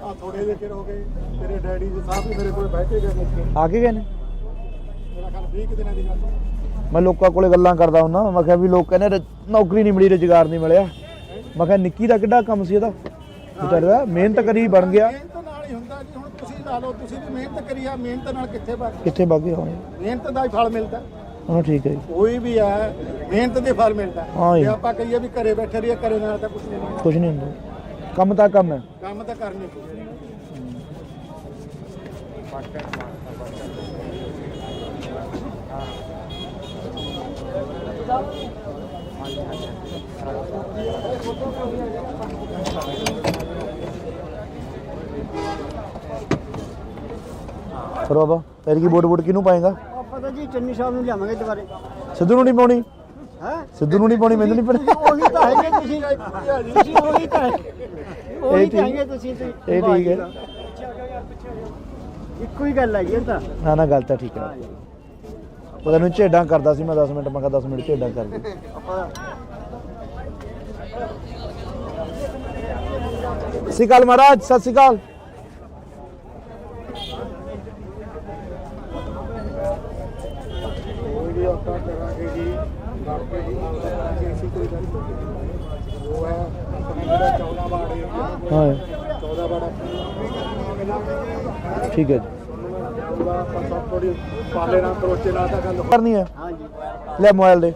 ਆ ਥੋੜੇ ਜਿਹੇ ਚਿਰ ਹੋ ਗਏ। ਤੇਰੇ ਡੈਡੀ ਜੀ ਸਾਹਿਬ ਵੀ ਮੇਰੇ ਕੋਲ ਬੈਠੇ ਗਏ ਮੁੱਕੇ। ਆ ਕੇ ਗਏ ਨੇ? ਮੇਰਾ ਖਿਆਲ 20 ਦਿਨਾਂ ਦੀ ਗੱਲ। ਮੈਂ ਲੋਕਾਂ ਕੋਲੇ ਗੱਲਾਂ ਕਰਦਾ ਹੁੰਦਾ, ਮੈਂ ਕਿਹਾ ਵੀ ਲੋਕ ਕਹਿੰਦੇ ਨੌਕਰੀ ਨਹੀਂ ਮਿਲੀ, ਰੁਜ਼ਗਾਰ ਨਹੀਂ ਮਿਲਿਆ। ਮੈਂ ਕਿਹਾ ਨਿੱਕੀ ਦਾ ਕਿੱਡਾ ਕੰਮ ਸੀ ਇਹਦਾ, ਵਿਚਾਰੇ ਦਾ ਮਿਹਨਤ ਕਰੀ ਬਣ ਗਿਆ। ਮਿਹਨਤ ਨਾਲ ਹੀ ਹੁੰਦਾ ਜੀ। ਹੁਣ ਤੁਸੀਂ ਲਾ ਲਓ, ਤੁਸੀਂ ਵੀ ਮਿਹਨਤ ਕਰੀ ਆ, ਮਿਹਨਤ ਨਾਲ ਕਿੱਥੇ ਬਣ ਕਿੱਥੇ ਬਾਗੇ ਹੋਣੇ। ਮਿਹਨਤ ਦਾ ਹੀ ਫਲ ਮਿਲਦਾ। ਹਾਂ ਠੀਕ ਹੈ ਜੀ, ਕੋਈ ਵੀ ਹੈ ਮਿਹਨਤ ਦੇ ਫਲ ਮਿਲਦਾ। ਹਾਂ ਜੀ। ਜੇ ਆਪਾਂ ਕਹੀਏ ਵੀ ਘਰੇ ਬੈਠੇ ਰਹੀਏ, ਘਰੇ ਨਾਲ ਤਾਂ ਕੁਝ ਨਹੀਂ ਬਣਦਾ। ਕੁਛ ਨਹੀਂ ਹੁੰਦਾ, ਕੰਮ ਤਾਂ ਕੰਮ ਹੈ। ਕੰਮ ਤਾਂ ਕਰਨੀ ਪਊਗਾ। ਫਿਰ ਬਾਬਾ ਫਿਰ ਕੀ ਵੋਟ ਕਿਹਨੂੰ ਪਾਏਗਾ? ਆਪਾਂ ਤਾਂ ਜੀ ਚੰਨੀ ਸਾਹਿਬ ਨੂੰ ਲਿਆਵਾਂਗੇ ਦੁਬਾਰੇ। ਸਿੱਧੂ ਨੂੰ ਨਹੀਂ ਪਾਉਣੀ? ਹੈ ਸਿੱਧੂ ਨੂੰ ਨਹੀਂ ਪਾਉਣੀ, ਮੈਨੂੰ ਨਹੀਂ ਪਤਾ। ਉਹੀ ਤਾਂ ਹੈਗੇ ਤੁਸੀਂ ਉਹੀ ਤਾਂ ਉਹੀ ਤਾਂ ਹੈਗੇ ਤੁਸੀਂ ਇਹ ਠੀਕ ਹੈ। ਇੱਕੋ ਹੀ ਗੱਲ ਹੈ ਜੀ ਇਹ ਤਾਂ। ਨਾ ਨਾ ਗੱਲ ਤਾਂ ਠੀਕ ਹੈ। ਉਹ ਤੈਨੂੰ ਝੇਡਾਂ ਕਰਦਾ ਸੀ ਮੈਂ 10 ਮਿੰਟ, ਮੈਂ ਕਿਹਾ 10 ਮਿੰਟ ਝੇਡਾਂ ਕਰ ਦੇ। ਆਪਾਂ ਸਤਿ ਸ਼੍ਰੀ ਅਕਾਲ ਮਹਾਰਾਜ, ਸਤਿ ਸ਼੍ਰੀ ਅਕਾਲ। ਕੋਈ ਵੀ ਆਪਾਂ ਕਰਾਂਗੇ ਜੀ ਬਾਕੀ ਜੀ ਕਰਾਂਗੇ ਅਸੀਂ ਕੋਈ ਗੱਲ ਨਹੀਂ। ਉਹ ਹੈ ਆਪਣੇ ਜਿਹੜਾ 14 ਵਾਰਡ ਏਰੀਆ ਹਾਂ 14 ਵਾਰਡ ਠੀਕ ਹੈ ਜੀ। ਉਹਦਾ ਆਪਾਂ ਸਭ ਥੋੜੀ ਪਾਲੇ ਨਾਲ ਕਰੋਚੇ ਨਾਲ ਤਾਂ ਗੱਲ ਕਰਨੀ ਹੈ ਹਾਂ ਜੀ ਲੈ ਮੋਬਾਈਲ ਦੇ।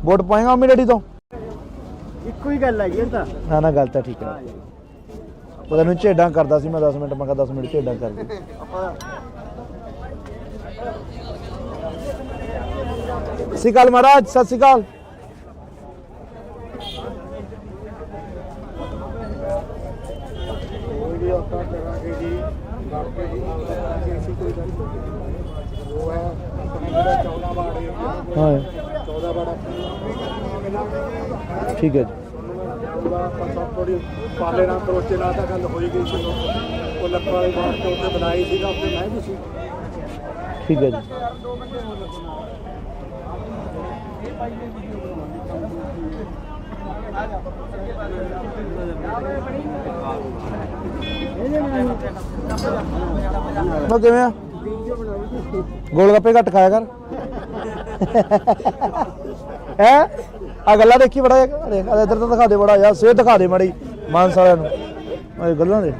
ਵੋਟ ਪਾਏਗਾ ਮੰਮੀ ਡੈਡੀ ਤੋਂ? ਇੱਕੋ ਹੀ ਗੱਲ ਹੈ ਜੀ ਇਹ ਤਾਂ। ਨਾ ਨਾ ਗੱਲ ਤਾਂ ਠੀਕ ਹੈ। ਉਹ ਤੈਨੂੰ ਝੇਡਾਂ ਕਰਦਾ ਸੀ ਮੈਂ 10 ਮਿੰਟ, ਮੈਂ ਕਿਹਾ 10 ਮਿੰਟ ਝੇਡਾਂ ਕਰ ਦੇ। ਆਪਾਂ ਸਤਿ ਸ਼੍ਰੀ ਅਕਾਲ ਮਹਾਰਾਜ, ਸਤਿ ਸ਼੍ਰੀ ਅਕਾਲ। ਕੋਈ ਵੀ ਆਪਾਂ ਕਰਾਂਗੇ ਜੀ ਬਾਕੀ ਜੀ ਕਰਾਂਗੇ ਅਸੀਂ ਕੋਈ ਗੱਲ ਨਹੀਂ। ਉਹ ਹੈ ਆਪਣੇ ਜਿਹੜਾ 14 ਵਾਰਡ ਏਰੀਆ ਹਾਂ 14 ਵਾਰਡ ਠੀਕ ਹੈ ਜੀ। ਉਹਦਾ ਆਪਾਂ ਸਭ ਥੋੜੀ ਪਾਲੇ ਨਾਲ ਕਰੋਚੇ ਨਾਲ ਤਾਂ ਗੱਲ ਹੋਈ ਗਈ ਸੀ। ਉਹ ਲੱਖਾਂ ਵਾਲੀ ਬਾਤ ਤੇ ਉੱਤੇ ਬਣਾਈ ਸੀਗਾ, ਉੱਤੇ ਮੈਂ ਵੀ ਸੀ। ਠੀਕ ਹੈ ਜੀ। ਮੈਂ ਕਿਵੇਂ ਆ? ਗੋਲ ਗੱਪੇ ਘੱਟ ਖਾਇਆ ਕਰ। ਹੈ ਆ ਗੱਲਾਂ ਦੇਖੀ ਬੜਾ ਇੱਧਰ ਤਾਂ ਦਿਖਾ ਦੇ ਬੜਾ ਯਾਰ, ਸਿਹਤ ਦਿਖਾ ਦੇ ਮਾੜੀ ਮਾਨਸ ਵਾਲਿਆਂ ਨੂੰ ਇਹ ਗੱਲਾਂ ਦੇ।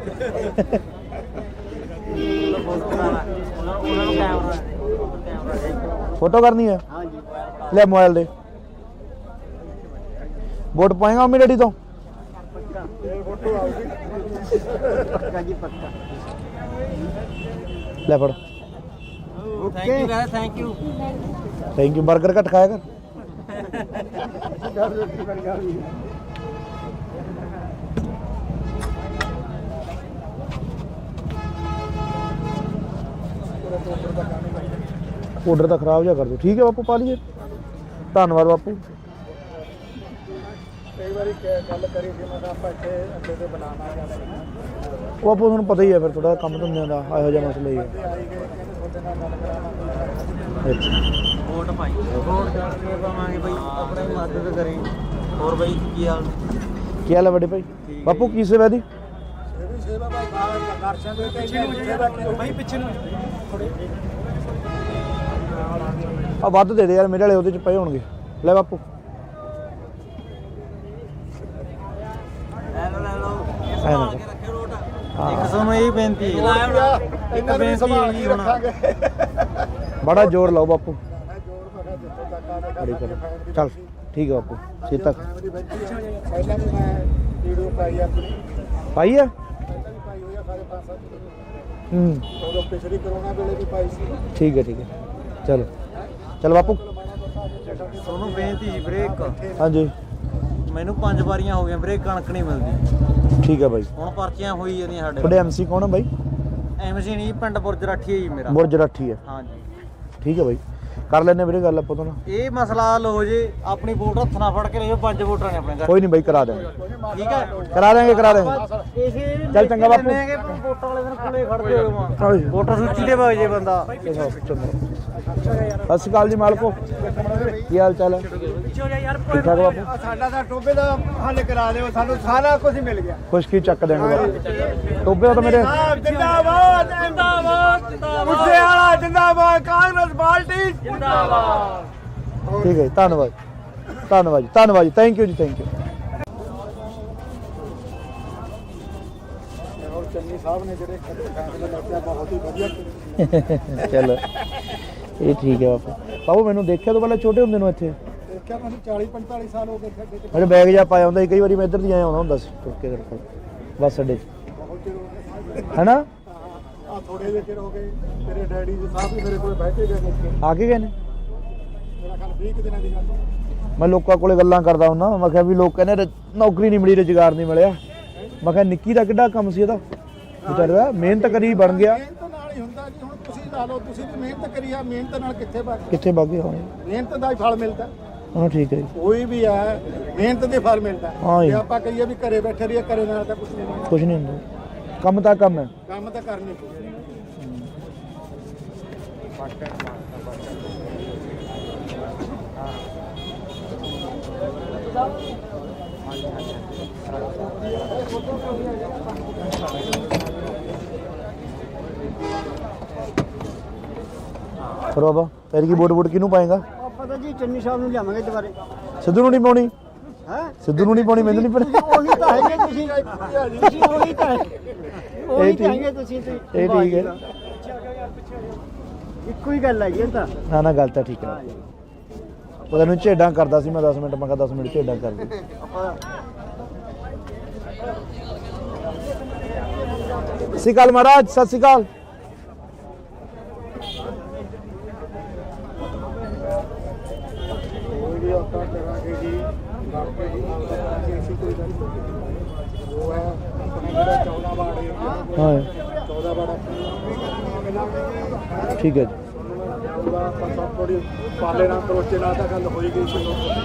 ਫੋਟੋ ਕਰਨੀ ਹੈ? ਹਾਂ ਜੀ ਲੈ ਮੋਬਾਈਲ ਦੇ। ਵੋਟ ਪਾਏਗਾ ਮੰਮੀ ਡੈਡੀ ਤੋਂ? ਪੱਕਾ ਜੀ ਪੱਕਾ। ਲੈ ਫੜ। Thank you guys, thank you. Thank you. 버ਗਰ ਘੱਟ ਖਾਇਆ ਕਰ। ਆਰਡਰ ਤਾਂ ਖਰਾਬ ਜਿਹਾ ਕਰ ਦਿਓ। ਠੀਕ ਹੈ ਬਾਪੂ, ਪਾ ਲਈਏ। ਧੰਨਵਾਦ ਬਾਪੂ। ਕਈ ਵਾਰੀ ਗੱਲ ਕਰੀ ਸੀ ਮੈਂ ਕਿਹਾ ਆਪਾਂ ਇੱਥੇ ਅੱਗੇ ਤੇ ਬਣਾਉਣਾ ਜਾਂ ਉਹ ਬਾਪੂ ਤੁਹਾਨੂੰ ਪਤਾ ਹੀ ਹੈ ਫਿਰ ਥੋੜਾ ਕੰਮ ਧੰਦਿਆਂ ਦਾ ਇਹੋ ਜਿਹਾ ਮਸਲਾ ਹੀ ਹੈ। ਆਈ ਗਏ ਕਹਿੰਦੇ ਤੁਹਾਡੇ ਨਾਲ ਗੱਲ ਕਰਾਉਣਾ। ਅੱਛਾ ਵੋਟ ਪਾਈ, ਵੋਟ ਕਰਕੇ ਪਾਵਾਂਗੇ ਬਈ, ਆਪਣੀ ਮਦਦ ਕਰੀ। ਹੋਰ ਬਈ ਕੀ ਹਾਲ? ਕੀ ਹਾਲ ਹੈ ਵੱਡੇ ਭਾਈ? ਬਾਪੂ ਕੀ ਸੇਵਾ ਦੀ? ਇਹ ਵੀ ਸੇਵਾ ਭਾਈ ਦਰਸ਼ਨ ਦੇ ਪਿੱਛੇ ਨੂੰ ਭਾਈ ਪਿੱਛੇ ਨੂੰ ਆ ਵੱਧ ਦੇ ਦੇ ਯਾਰ, ਮੇਰੇ ਵਾਲੇ ਉਹਦੇ ਚ ਪਏ ਹੋਣਗੇ। ਲੈ ਬਾਪੂ। ਲੈ ਲਓ ਇਹ ਐਂ ਨਾ ਸੰਭਾਲ ਕੇ ਰੱਖਿਓ ਰੋਟ। ਹਾਂ। ਇੱਕ ਤੁਹਾਨੂੰ ਇਹ ਬੇਨਤੀ ਹੈ, ਇੱਕ ਇਹਨਾਂ ਨੂੰ ਵੀ ਬੇਨਤੀ ਸੰਭਾਲ ਹੈ ਕੇ ਹੁਣ। ਰੱਖਾਂਗੇ। ਬੜਾ ਜ਼ੋਰ ਲਾਓ ਬਾਪੂ। ਮੈਂ ਜੋੜ ਪਕਾ ਜਿੱਥੋਂ ਤੱਕ ਆ ਬੜੀ ਰਿਹਾ ਕਰੋ। ਚੱਲ ਠੀਕ ਹੈ ਬਾਪੂ। ਛੇ ਤੱਕ ਫੈਮਿਲੀ ਬੈਠੀ ਹੈ। ਪਹਿਲਾਂ ਵੀ ਮੈਂ ਵੀਡੀਓ ਪਾਈ ਆਪਣੀ, ਪਾਈ ਹੈ। ਪਹਿਲਾਂ ਵੀ ਪਾਈ ਹੋਈ ਆ ਸਾਰੇ 5-7 ਹੂੰ ਉਦੋਂ ਪਿਛਲੀ ਕਰੋਨਾ ਵੇਲੇ ਵੀ ਪਾਈ ਸੀ। ਠੀਕ ਹੈ ਠੀਕ ਹੈ। ਚਲੋ ਚਲ ਬਾਪੂ। ਤੁਹਾਨੂੰ ਬੇਨਤੀ ਜੀ ਵੀਰੇ, ਇੱਕ ਹਾਂਜੀ ਮੈਨੂੰ 5 ਵਾਰੀਆਂ ਹੋ ਗਈਆਂ ਵੀਰੇ, ਕਣਕ ਨਹੀਂ ਮਿਲਦੀ। ਠੀਕ ਹੈ ਬਾਈ। ਹੁਣ ਪਰਚੀਆਂ ਹੋਈ ਜਾਂਦੀਆਂ ਸਾਡੇ ਤੁਹਾਡੇ ਐਮਸੀ ਕੌਣ ਹੈ ਬਾਈ? ਐਮਸੀ ਨਹੀਂ, ਪਿੰਡ ਬੁਰਜ ਰਾਠੀ ਹੈ ਜੀ ਮੇਰਾ। ਬੁਰਜ ਰਾਠੀ ਹੈ। ਹਾਂਜੀ ਠੀਕ ਹੈ ਬਾਈ, ਕਰ ਲੈਣੇ ਵੀਰੇ ਗੱਲ ਆਪਾਂ ਤੋਂ ਨਾ। ਇਹ ਮਸਲਾ ਹੱਲ ਹੋ ਜੇ, ਆਪਣੀ ਵੋਟ ਹੱਥ ਨਾਲ ਫੜ ਕੇ ਲਿਓ। 5 ਵੋਟਾਂ ਨੇ ਆਪਣੇ ਘਰ, ਕੋਈ ਨਹੀਂ ਬਾਈ, ਕਰਾ ਦੇਵਾਂਗੇ। ਠੀਕ ਹੈ? ਕਰਾ ਦੇਵਾਂਗੇ ਕਰਾ ਦੇਵਾਂਗੇ। ਇਸੇ ਚੱਲ ਚੰਗਾ ਬਾਪੂ। ਵੋਟਾਂ ਵਾਲੇ ਦਿਨ ਕੋਲੇ ਖੜਦੇ ਹੋ ਹਾਂਜੀ। ਵੋਟਰ ਸੂਚੀ ਦੇ ਵਗ ਜੇ ਬੰਦਾ। ਸਤਿ ਸ਼੍ਰੀ ਅਕਾਲ ਜੀ ਮਾਲਕੋ, ਕੀ ਹਾਲ ਚਾਲ ਹੈ? ਠੀਕ ਠਾਕ ਬਾਪੂ। ਸਾਡਾ ਤਾਂ ਟੋਬੇ ਦਾ ਹੱਲ ਕਰਾ ਦਿਓ, ਸਾਨੂੰ ਸਾਰਾ ਕੁਝ ਮਿਲ ਗਿਆ। ਖੁਸ਼ਕੀ ਚੱਕ ਦੇਣਗੇ ਬਾਪੂ। ਟੋਬੇ ਤਾਂ ਮੇਰੇ ਜਿੰਦਾਬਾਦ ਜਿੰਦਾਬਾਦ ਮੁੱਸੇ ਵਾਲਾ ਜਿੰਦਾਬਾਦ, ਕਾਂਗਰਸ ਪਾਰਟੀ ਜਿੰਦਾਬਾਦ। ਠੀਕ ਹੈ ਜੀ, ਧੰਨਵਾਦ ਧੰਨਵਾਦ ਜੀ, ਧੰਨਵਾਦ ਜੀ, ਥੈਂਕ ਯੂ ਜੀ, ਥੈਂਕ ਯੂ। ਔਰ ਚੰਨੀ ਸਾਹਿਬ ਨੇ ਜਿਹੜੇ ਫੈਸਲੇ ਲਿਆ ਬਹੁਤ ਹੀ ਵਧੀਆ ਕੀਤੇ। ਚਲੋ ਇਹ ਠੀਕ ਹੈ ਬਾਪੂ। ਬਾਬੂ ਮੈਨੂੰ ਦੇਖਿਆ ਤੋਂ ਪਹਿਲਾਂ ਛੋਟੇ ਹੁੰਦੇ ਨੂੰ ਇੱਥੇ ਦੇਖਿਆ ਮੈਨੂੰ 40-45 ਸਾਲ ਹੋ ਗਏ ਖੱਡੇ ਤੇ। ਮੇਰੇ ਬੈਗ ਜਾ ਪਾਇਆ ਹੁੰਦਾ ਸੀ, ਕਈ ਵਾਰੀ ਮੈਂ ਇੱਧਰ ਦੀ ਆਇਆ ਆਉਂਦਾ ਹੁੰਦਾ ਸੀ ਤੁਰ ਕੇ ਤੇਰੇ ਕੋਲ ਬੱਸ ਅੱਡੇ 'ਚ, ਬਹੁਤ ਚਿਰ ਹੋ ਗਿਆ ਹੈਨਾ? ਆ ਥੋੜੇ ਜਿਹੇ ਚਿਰ ਹੋ ਗਏ। ਤੇਰੇ ਡੈਡੀ ਜੀ ਸਾਹਿਬ ਵੀ ਮੇਰੇ ਕੋਲ ਬੈਠੇ ਗਏ ਨੇ। ਆ ਕੇ ਗਏ ਨੇ? ਮੇਰਾ ਖਿਆਲ 20 ਕੁ ਦਿਨਾਂ ਦੀ ਗੱਲ ਹੈ। ਮੈਂ ਲੋਕਾਂ ਕੋਲੇ ਗੱਲਾਂ ਕਰਦਾ ਹੁੰਦਾ, ਮੈਂ ਕਿਹਾ ਵੀ ਲੋਕ ਕਹਿੰਦੇ ਨੌਕਰੀ ਨਹੀਂ ਮਿਲੀ, ਰੁਜ਼ਗਾਰ ਨਹੀਂ ਮਿਲਿਆ। ਮੈਂ ਕਿਹਾ ਨਿੱਕੀ ਦਾ ਕਿੱਡਾ ਕੰਮ ਸੀ ਇਹਦਾ, ਵਿਚਾਰਾ ਮਿਹਨਤ ਕਰੀ ਬਣ ਗਿਆ। ਮਿਹਨਤ ਨਾਲ ਹੀ ਹੁੰਦਾ ਜੀ। ਹੁਣ ਤੁਸੀਂ ਲਾ ਲਓ, ਤੁਸੀਂ ਵੀ ਮਿਹਨਤ ਕਰੀ ਆ, ਮਿਹਨਤ ਨਾਲ ਕਿੱਥੇ ਬਣ, ਕਿੱਥੇ ਬਾਗੇ ਹੋਏ ਮਿਹਨਤ ਦਾ ਹੀ ਫਲ ਮਿਲਦਾ। ਹਾਂ ਠੀਕ ਹੈ ਜੀ। ਕੋਈ ਵੀ ਹੈ ਮਿਹਨਤ ਦੇ ਫਲ ਮਿਲਦਾ। ਹਾਂ ਜੀ। ਜੇ ਆਪਾਂ ਕਹੀਏ ਵੀ ਘਰੇ ਬੈਠੇ ਰਹੀਏ, ਘਰੇ ਨਾਲ ਤਾਂ ਕੁਝ ਨਹੀਂ ਹੁੰਦਾ। ਕੁਝ ਨਹੀਂ ਹੁੰਦਾ, ਕੰਮ ਤਾਂ ਕੰਮ ਹੈ। ਕੰਮ ਤਾਂ ਕਰਨੀ ਪਊ। ਫਿਰ ਬਾਬਾ ਪੈਰ ਕੀ ਵੋਟ ਕਿਹਨੂੰ ਪਾਏਗਾ? ਆਪਾਂ ਤਾਂ ਜੀ ਚੰਨੀ ਸਾਹਿਬ ਨੂੰ ਲਿਆਵਾਂਗੇ ਦੁਬਾਰੇ। ਸਿੱਧੂ ਨੂੰ ਨਹੀਂ ਪਾਉਣੀ? ਹੈ ਸਿੱਧੂ ਨੂੰ ਨਹੀਂ ਪਾਉਣੀ, ਮੈਨੂੰ ਨਹੀਂ ਪਤਾ। ਉਹੀ ਤਾਂ ਹੈਗੇ ਤੁਸੀਂ ਉਹੀ ਤਾਂ ਉਹੀ ਤਾਂ ਹੈਗੇ ਤੁਸੀਂ ਤੇ ਇਹ ਠੀਕ ਹੈ। ਇੱਕੋ ਹੀ ਗੱਲ ਹੈਗੀ ਇਹ ਤਾਂ। ਨਾ ਨਾ ਗੱਲ ਤਾਂ ਠੀਕ ਹੈ। ਪਤਾ ਨਹੀਂ ਝੇਡਾਂ ਕਰਦਾ ਸੀ ਮੈਂ 10 ਮਿੰਟ, ਮੈਂ ਕਿਹਾ 10 ਮਿੰਟ ਝੇਡਾਂ ਕਰ ਦੇ। ਆਪਾਂ ਸਤਿ ਸ਼੍ਰੀ ਅਕਾਲ ਮਹਾਰਾਜ, ਸਤਿ ਸ਼੍ਰੀ ਅਕਾਲ। ਕੋਈ ਵੀ ਆਪਾਂ ਕਰਾਂਗੇ ਜੀ, ਕਰਕੇ ਜੀ ਕਰਾਂਗੇ ਅਸੀਂ, ਕੋਈ ਗੱਲ ਨਹੀਂ। ਉਹ ਹੈ ਆਪਣੇ ਜਿਹੜਾ 14 ਵਾਰਡ ਏਰੀਆ, ਹਾਂ 14 ਵਾਰਡ ਠੀਕ ਹੈ ਜੀ। ਆਪਾਂ ਸਭ ਥੋੜੀ ਪਾਲੇ ਨਾਲ ਕਰੋਚੇ ਨਾਲ ਤਾਂ ਗੱਲ ਹੋਈ ਗਈ ਸੀ।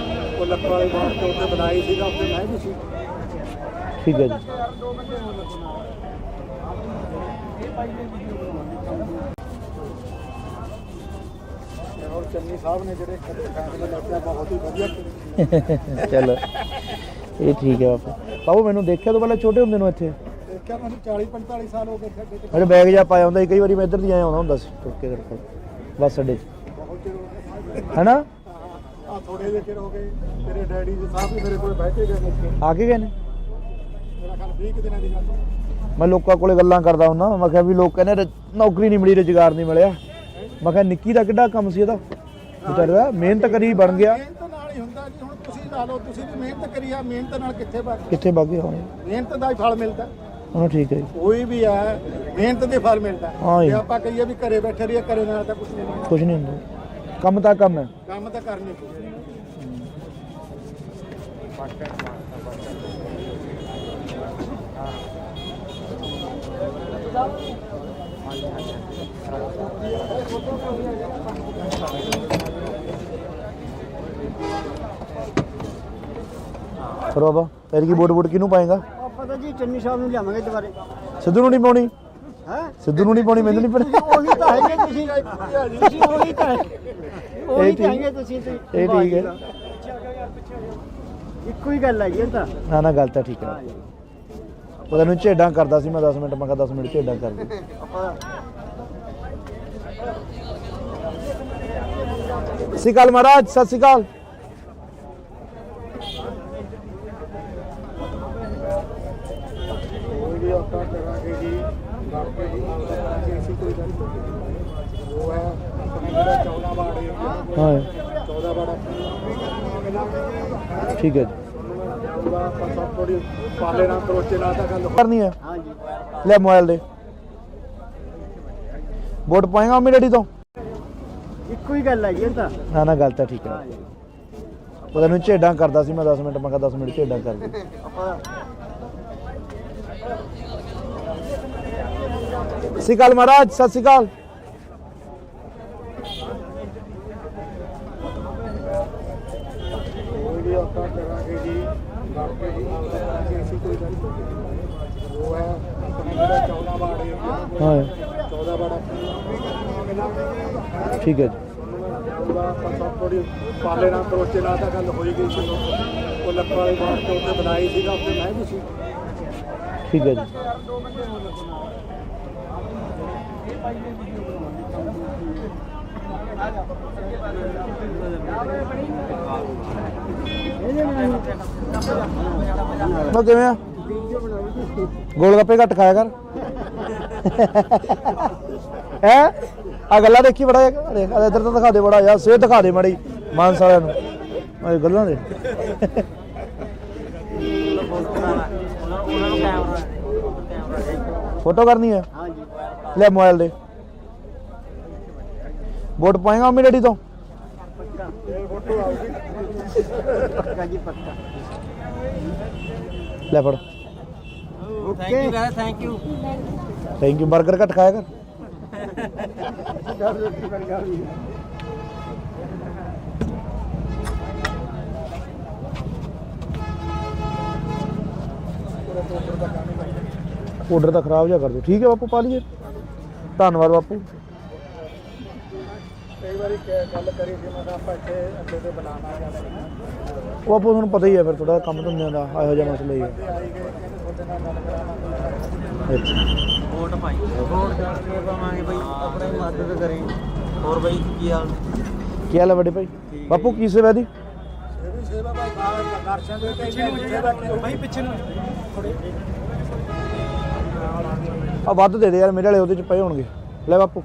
ਉਹ ਲੱਖਾਂ ਵਾਲੇ ਬਾਹਰ ਤੋਂ ਉੱਤੇ ਬਣਾਈ ਸੀਗਾ, ਉੱਤੇ ਮੈਂ ਵੀ ਸੀ। ਠੀਕ ਹੈ ਜੀ। ਔਰ ਚੰਨੀ ਸਾਹਿਬ ਨੇ ਜਿਹੜੇ ਫੈਸਲੇ ਲਿਆ ਬਹੁਤ ਹੀ ਵਧੀਆ ਕੀਤੇ। ਚਲੋ ਇਹ ਠੀਕ ਹੈ ਬਾਬਾ। ਬਾਬੂ ਮੈਨੂੰ ਦੇਖਿਆ ਤੋਂ ਪਹਿਲਾਂ ਛੋਟੇ ਹੁੰਦੇ ਨੂੰ ਇੱਥੇ ਦੇਖਿਆ ਮੈਨੂੰ 40-45 ਸਾਲ ਹੋ ਗਏ ਸਾਡੇ ਤੇ। ਮੇਰੇ ਬੈਗ ਜਾ ਪਾਇਆ ਹੁੰਦਾ ਸੀ, ਕਈ ਵਾਰੀ ਮੈਂ ਇੱਧਰ ਦੀ ਆਇਆ ਹੁੰਦਾ ਸੀ ਤੁਰ ਕੇ ਤੇਰੇ ਕੋਲ ਬੱਸ ਅੱਡੇ 'ਚ, ਬਹੁਤ ਚਿਰ ਹੋ ਗਿਆ। ਹੈਨਾ? ਆ ਥੋੜੇ ਜਿਹੇ ਚਿਰ ਹੋ ਗਏ। ਤੇਰੇ ਡੈਡੀ ਜੀ ਸਾਹਿਬ ਵੀ ਮੇਰੇ ਕੋਲ ਬੈਠੇ ਗਏ ਨੇ ਇੱਥੇ। ਆ ਕੇ ਗਏ ਨੇ? ਮੇਰਾ ਖਿਆਲ 20 ਕੁ ਦਿਨਾਂ ਦੀ ਗੱਲ ਹੈ। ਮੈਂ ਲੋਕਾਂ ਕੋਲੇ ਗੱਲਾਂ ਕਰਦਾ ਹੁੰਦਾ, ਮੈਂ ਕਿਹਾ ਵੀ ਲੋਕ ਕਹਿੰਦੇ ਨੌਕਰੀ ਨਹੀਂ ਮਿਲੀ, ਰੁਜ਼ਗਾਰ ਨਹੀਂ ਮਿਲਿਆ। ਮੈਂ ਕਿਹਾ ਨਿੱਕੀ ਦਾ ਕਿੱਡਾ ਕੰਮ ਸੀ ਇਹਦਾ, ਵਿਚਾਰਾ ਮਿਹਨਤ ਕਰੀ ਬਣ ਗਿਆ। ਮਿਹਨਤ ਨਾਲ ਹੀ ਹੁੰਦਾ ਜੀ। ਹੁਣ ਤੁਸੀਂ ਲਾ ਲਓ, ਤੁਸੀਂ ਵੀ ਮਿਹਨਤ ਕਰੀ ਆ, ਮਿਹਨਤ ਨਾਲ ਕਿੱਥੇ ਬਣ, ਕਿੱਥੇ ਬਾਗੇ ਹੋਏ ਮਿਹਨਤ ਦਾ ਹੀ ਫਲ ਮਿਲਦਾ। ਹਾਂ ਠੀਕ ਹੈ ਜੀ। ਕੋਈ ਵੀ ਹੈ ਮਿਹਨਤ ਦੇ ਫਲ ਮਿਲਦਾ। ਹਾਂ ਜੀ। ਜੇ ਆਪਾਂ ਕਹੀਏ ਵੀ ਘਰੇ ਬੈਠੇ ਰਹੀਏ, ਘਰੇ ਨਾਲ ਤਾਂ ਕੁਝ ਨਹੀਂ ਹੁੰਦਾ। ਕੁਝ ਨਹੀਂ ਹੁੰਦਾ, ਕੰਮ ਤਾਂ ਕੰਮ ਹੈ। ਕੰਮ ਤਾਂ ਕਰਨੀ ਪਊ। ਫਿਰ ਬਾਬਾ ਪੈਰ ਕੀ ਵੋਟ ਕਿਹਨੂੰ ਪਾਏਗਾ? ਆਪਾਂ ਤਾਂ ਜੀ ਚੰਨੀ ਸਾਹਿਬ ਨੂੰ ਲਿਆਵਾਂਗੇ ਦੁਬਾਰੇ। ਸਿੱਧੂ ਨੂੰ ਨਹੀਂ ਪਾਉਣੀ? ਹੈ ਸਿੱਧੂ ਨੂੰ ਨਹੀਂ ਪਾਉਣੀ, ਮੈਨੂੰ ਨਹੀਂ ਪਤਾ। ਉਹੀ ਤਾਂ ਹੈਗੇ ਤੁਸੀਂ ਉਹੀ ਤਾਂ ਉਹੀ ਤਾਂ ਹੈਗੇ ਤੁਸੀਂ ਤੇ ਇਹ ਠੀਕ ਹੈ। ਇੱਕੋ ਹੀ ਗੱਲ ਹੈਗੀ ਇਹ ਤਾਂ। ਨਾ ਨਾ ਗੱਲ ਤਾਂ ਠੀਕ ਹੈ। ਪਤਾ ਨਹੀਂ ਝੇਡਾਂ ਕਰਦਾ ਸੀ ਮੈਂ 10 ਮਿੰਟ, ਮੈਂ ਕਿਹਾ 10 ਮਿੰਟ ਝੇਡਾਂ ਕਰ ਦੇ। ਆਪਾਂ ਸਤਿ ਸ਼੍ਰੀ ਅਕਾਲ ਮਹਾਰਾਜ, ਸਤਿ ਸ਼੍ਰੀ ਅਕਾਲ। ਕੋਈ ਵੀ ਆਪਾਂ ਕਰਾਂਗੇ ਜੀ, ਕਰਕੇ ਜੀ ਕਰਾਂਗੇ ਅਸੀਂ, ਕੋਈ ਗੱਲ ਨਹੀਂ। ਉਹ ਹੈ ਆਪਣੇ ਜਿਹੜਾ 14 ਵਾਰਡ ਏਰੀਆ, ਹਾਂ 14 ਵਾਰਡ ਠੀਕ ਹੈ ਜੀ। ਆਪਾਂ ਸਭ ਥੋੜੀ ਪਾਲੇ ਨਾਲ ਕਰੋਚੇ ਨਾਲ ਤਾਂ ਗੱਲ ਕਰਨੀ ਹੈ? ਹਾਂ ਜੀ। ਲੈ ਮੋਬਾਈਲ ਦੇ। ਵੋਟ ਪਾਏਗਾ ਮੰਮੀ ਡੈਡੀ ਤੋਂ? ਇੱਕੋ ਹੀ ਗੱਲ ਹੈਗੀ ਇਹ ਤਾਂ। ਨਾ ਨਾ ਗੱਲ ਤਾਂ ਠੀਕ ਹੈ। ਪਤਾ ਨਹੀਂ ਝੇਡਾਂ ਕਰਦਾ ਸੀ ਮੈਂ 10 ਮਿੰਟ, ਮੈਂ ਕਿਹਾ 10 ਮਿੰਟ ਝੇਡਾਂ ਕਰ ਦੇ। ਆਪਾਂ ਸਤਿ ਸ਼੍ਰੀ ਅਕਾਲ ਮਹਾਰਾਜ, ਸਤਿ ਸ਼੍ਰੀ ਅਕਾਲ। ਕੋਈ ਵੀ ਆਪਾਂ ਕਰਾਂਗੇ ਜੀ, ਕਰਕੇ ਜੀ ਕਰਾਂਗੇ ਅਸੀਂ, ਕੋਈ ਗੱਲ ਨਹੀਂ। ਉਹ ਹੈ ਆਪਣੇ ਜਿਹੜਾ 14 ਵਾਰਡ ਏਰੀਆ, ਹਾਂ 14 ਵਾਰਡ ਠੀਕ ਹੈ ਜੀ। ਆਪਾਂ ਸਭ ਥੋੜੀ ਪਾਲੇ ਨਾਲ ਕਰੋਚੇ ਨਾਲ ਤਾਂ ਗੱਲ ਹੋਈ ਗਈ ਸੀ। ਉਹ ਲੱਖਾਂ ਵਾਲੇ ਬਾਹਰ ਤੋਂ ਉੱਤੇ ਬਣਾਈ ਸੀਗਾ, ਉੱਤੇ ਮੈਂ ਵੀ ਸੀ। ਠੀਕ ਹੈ ਜੀ। ਮੈਂ ਕਿਵੇਂ ਆ? ਗੋਲ ਗੱਪੇ ਘੱਟ ਖਾਇਆ ਕਰ। ਹੈ ਆ ਗੱਲਾਂ ਦੇਖੀ ਬੜਾ ਦੇਖ ਇੱਧਰ ਤਾਂ ਦਿਖਾ ਦੇ ਬੜਾ ਯਾਰ, ਸਿਹਤ ਦਿਖਾ ਦੇ ਮਾੜੀ ਮਾਨਸ ਵਾਲਿਆਂ ਨੂੰ ਇਹ ਗੱਲਾਂ ਦੇ। ਫੋਟੋ ਕਰਨੀ ਹੈ? ਹਾਂ ਜੀ। ਲੈ ਮੋਬਾਈਲ ਦੇ। ਵੋਟ ਪਾਏਗਾ ਮੰਮੀ ਡੈਡੀ ਤੋਂ? ਪੱਕਾ ਜੀ ਪੱਕਾ। ਲੈ ਫੜ। ਥੈਂਕ ਯੂ ਕਹੇ ਥੈਂਕ ਯੂ। Thank you. 버ਗਰ ਘੱਟ ਖਾਇਆ ਕਰ। ਆਰਡਰ ਤਾਂ ਖਰਾਬ ਜਿਹਾ ਕਰ ਦਿਓ। ਠੀਕ ਹੈ ਬਾਪੂ, ਪਾ ਲਈਏ। ਧੰਨਵਾਦ ਬਾਪੂ। ਕਈ ਵਾਰੀ ਗੱਲ ਕਰੀ ਸੀ ਮੈਂ ਕਿਹਾ ਆਪਾਂ ਇੱਥੇ ਅੱਡੇ ਤੇ ਬਣਾਉਣਾ ਜਾਂਦੇ ਉਹ ਬਾਪੂ ਤੁਹਾਨੂੰ ਪਤਾ ਹੀ ਹੈ ਫਿਰ ਥੋੜਾ ਕੰਮ ਧੰਦਿਆਂ ਦਾ ਇਹੋ ਜਿਹਾ ਮਸਲਾ ਹੀ ਹੈ। ਆਈ ਗਏ ਕਹਿੰਦੇ ਤੁਹਾਡੇ ਨਾਲ ਗੱਲ ਕਰਾਉਣਾ। ਅੱਛਾ ਵੋਟ ਪਾਈ ਵੋਟ ਕਰਕੇ ਪਾਵਾਂਗੇ ਬਈ ਆਪਣੀ ਮਦਦ ਕਰੀ। ਹੋਰ ਬਈ ਕੀ ਹਾਲ? ਕੀ ਹਾਲ ਹੈ ਵੱਡੇ ਭਾਈ? ਬਾਪੂ ਕੀ ਸੇਵਾ ਦੀ? ਇਹ ਵੀ ਸੇਵਾ ਭਾਈ ਦਰਸ਼ਨ ਦੇ ਤੇ ਸੇਵਾ ਭਾਈ ਪਿੱਛੇ ਨੂੰ ਆ ਵੱਧ ਦੇ ਦੇ ਯਾਰ, ਮੇਰੇ ਵਾਲੇ ਉਹਦੇ ਚ ਪਏ ਹੋਣਗੇ। ਲੈ ਬਾਪੂ।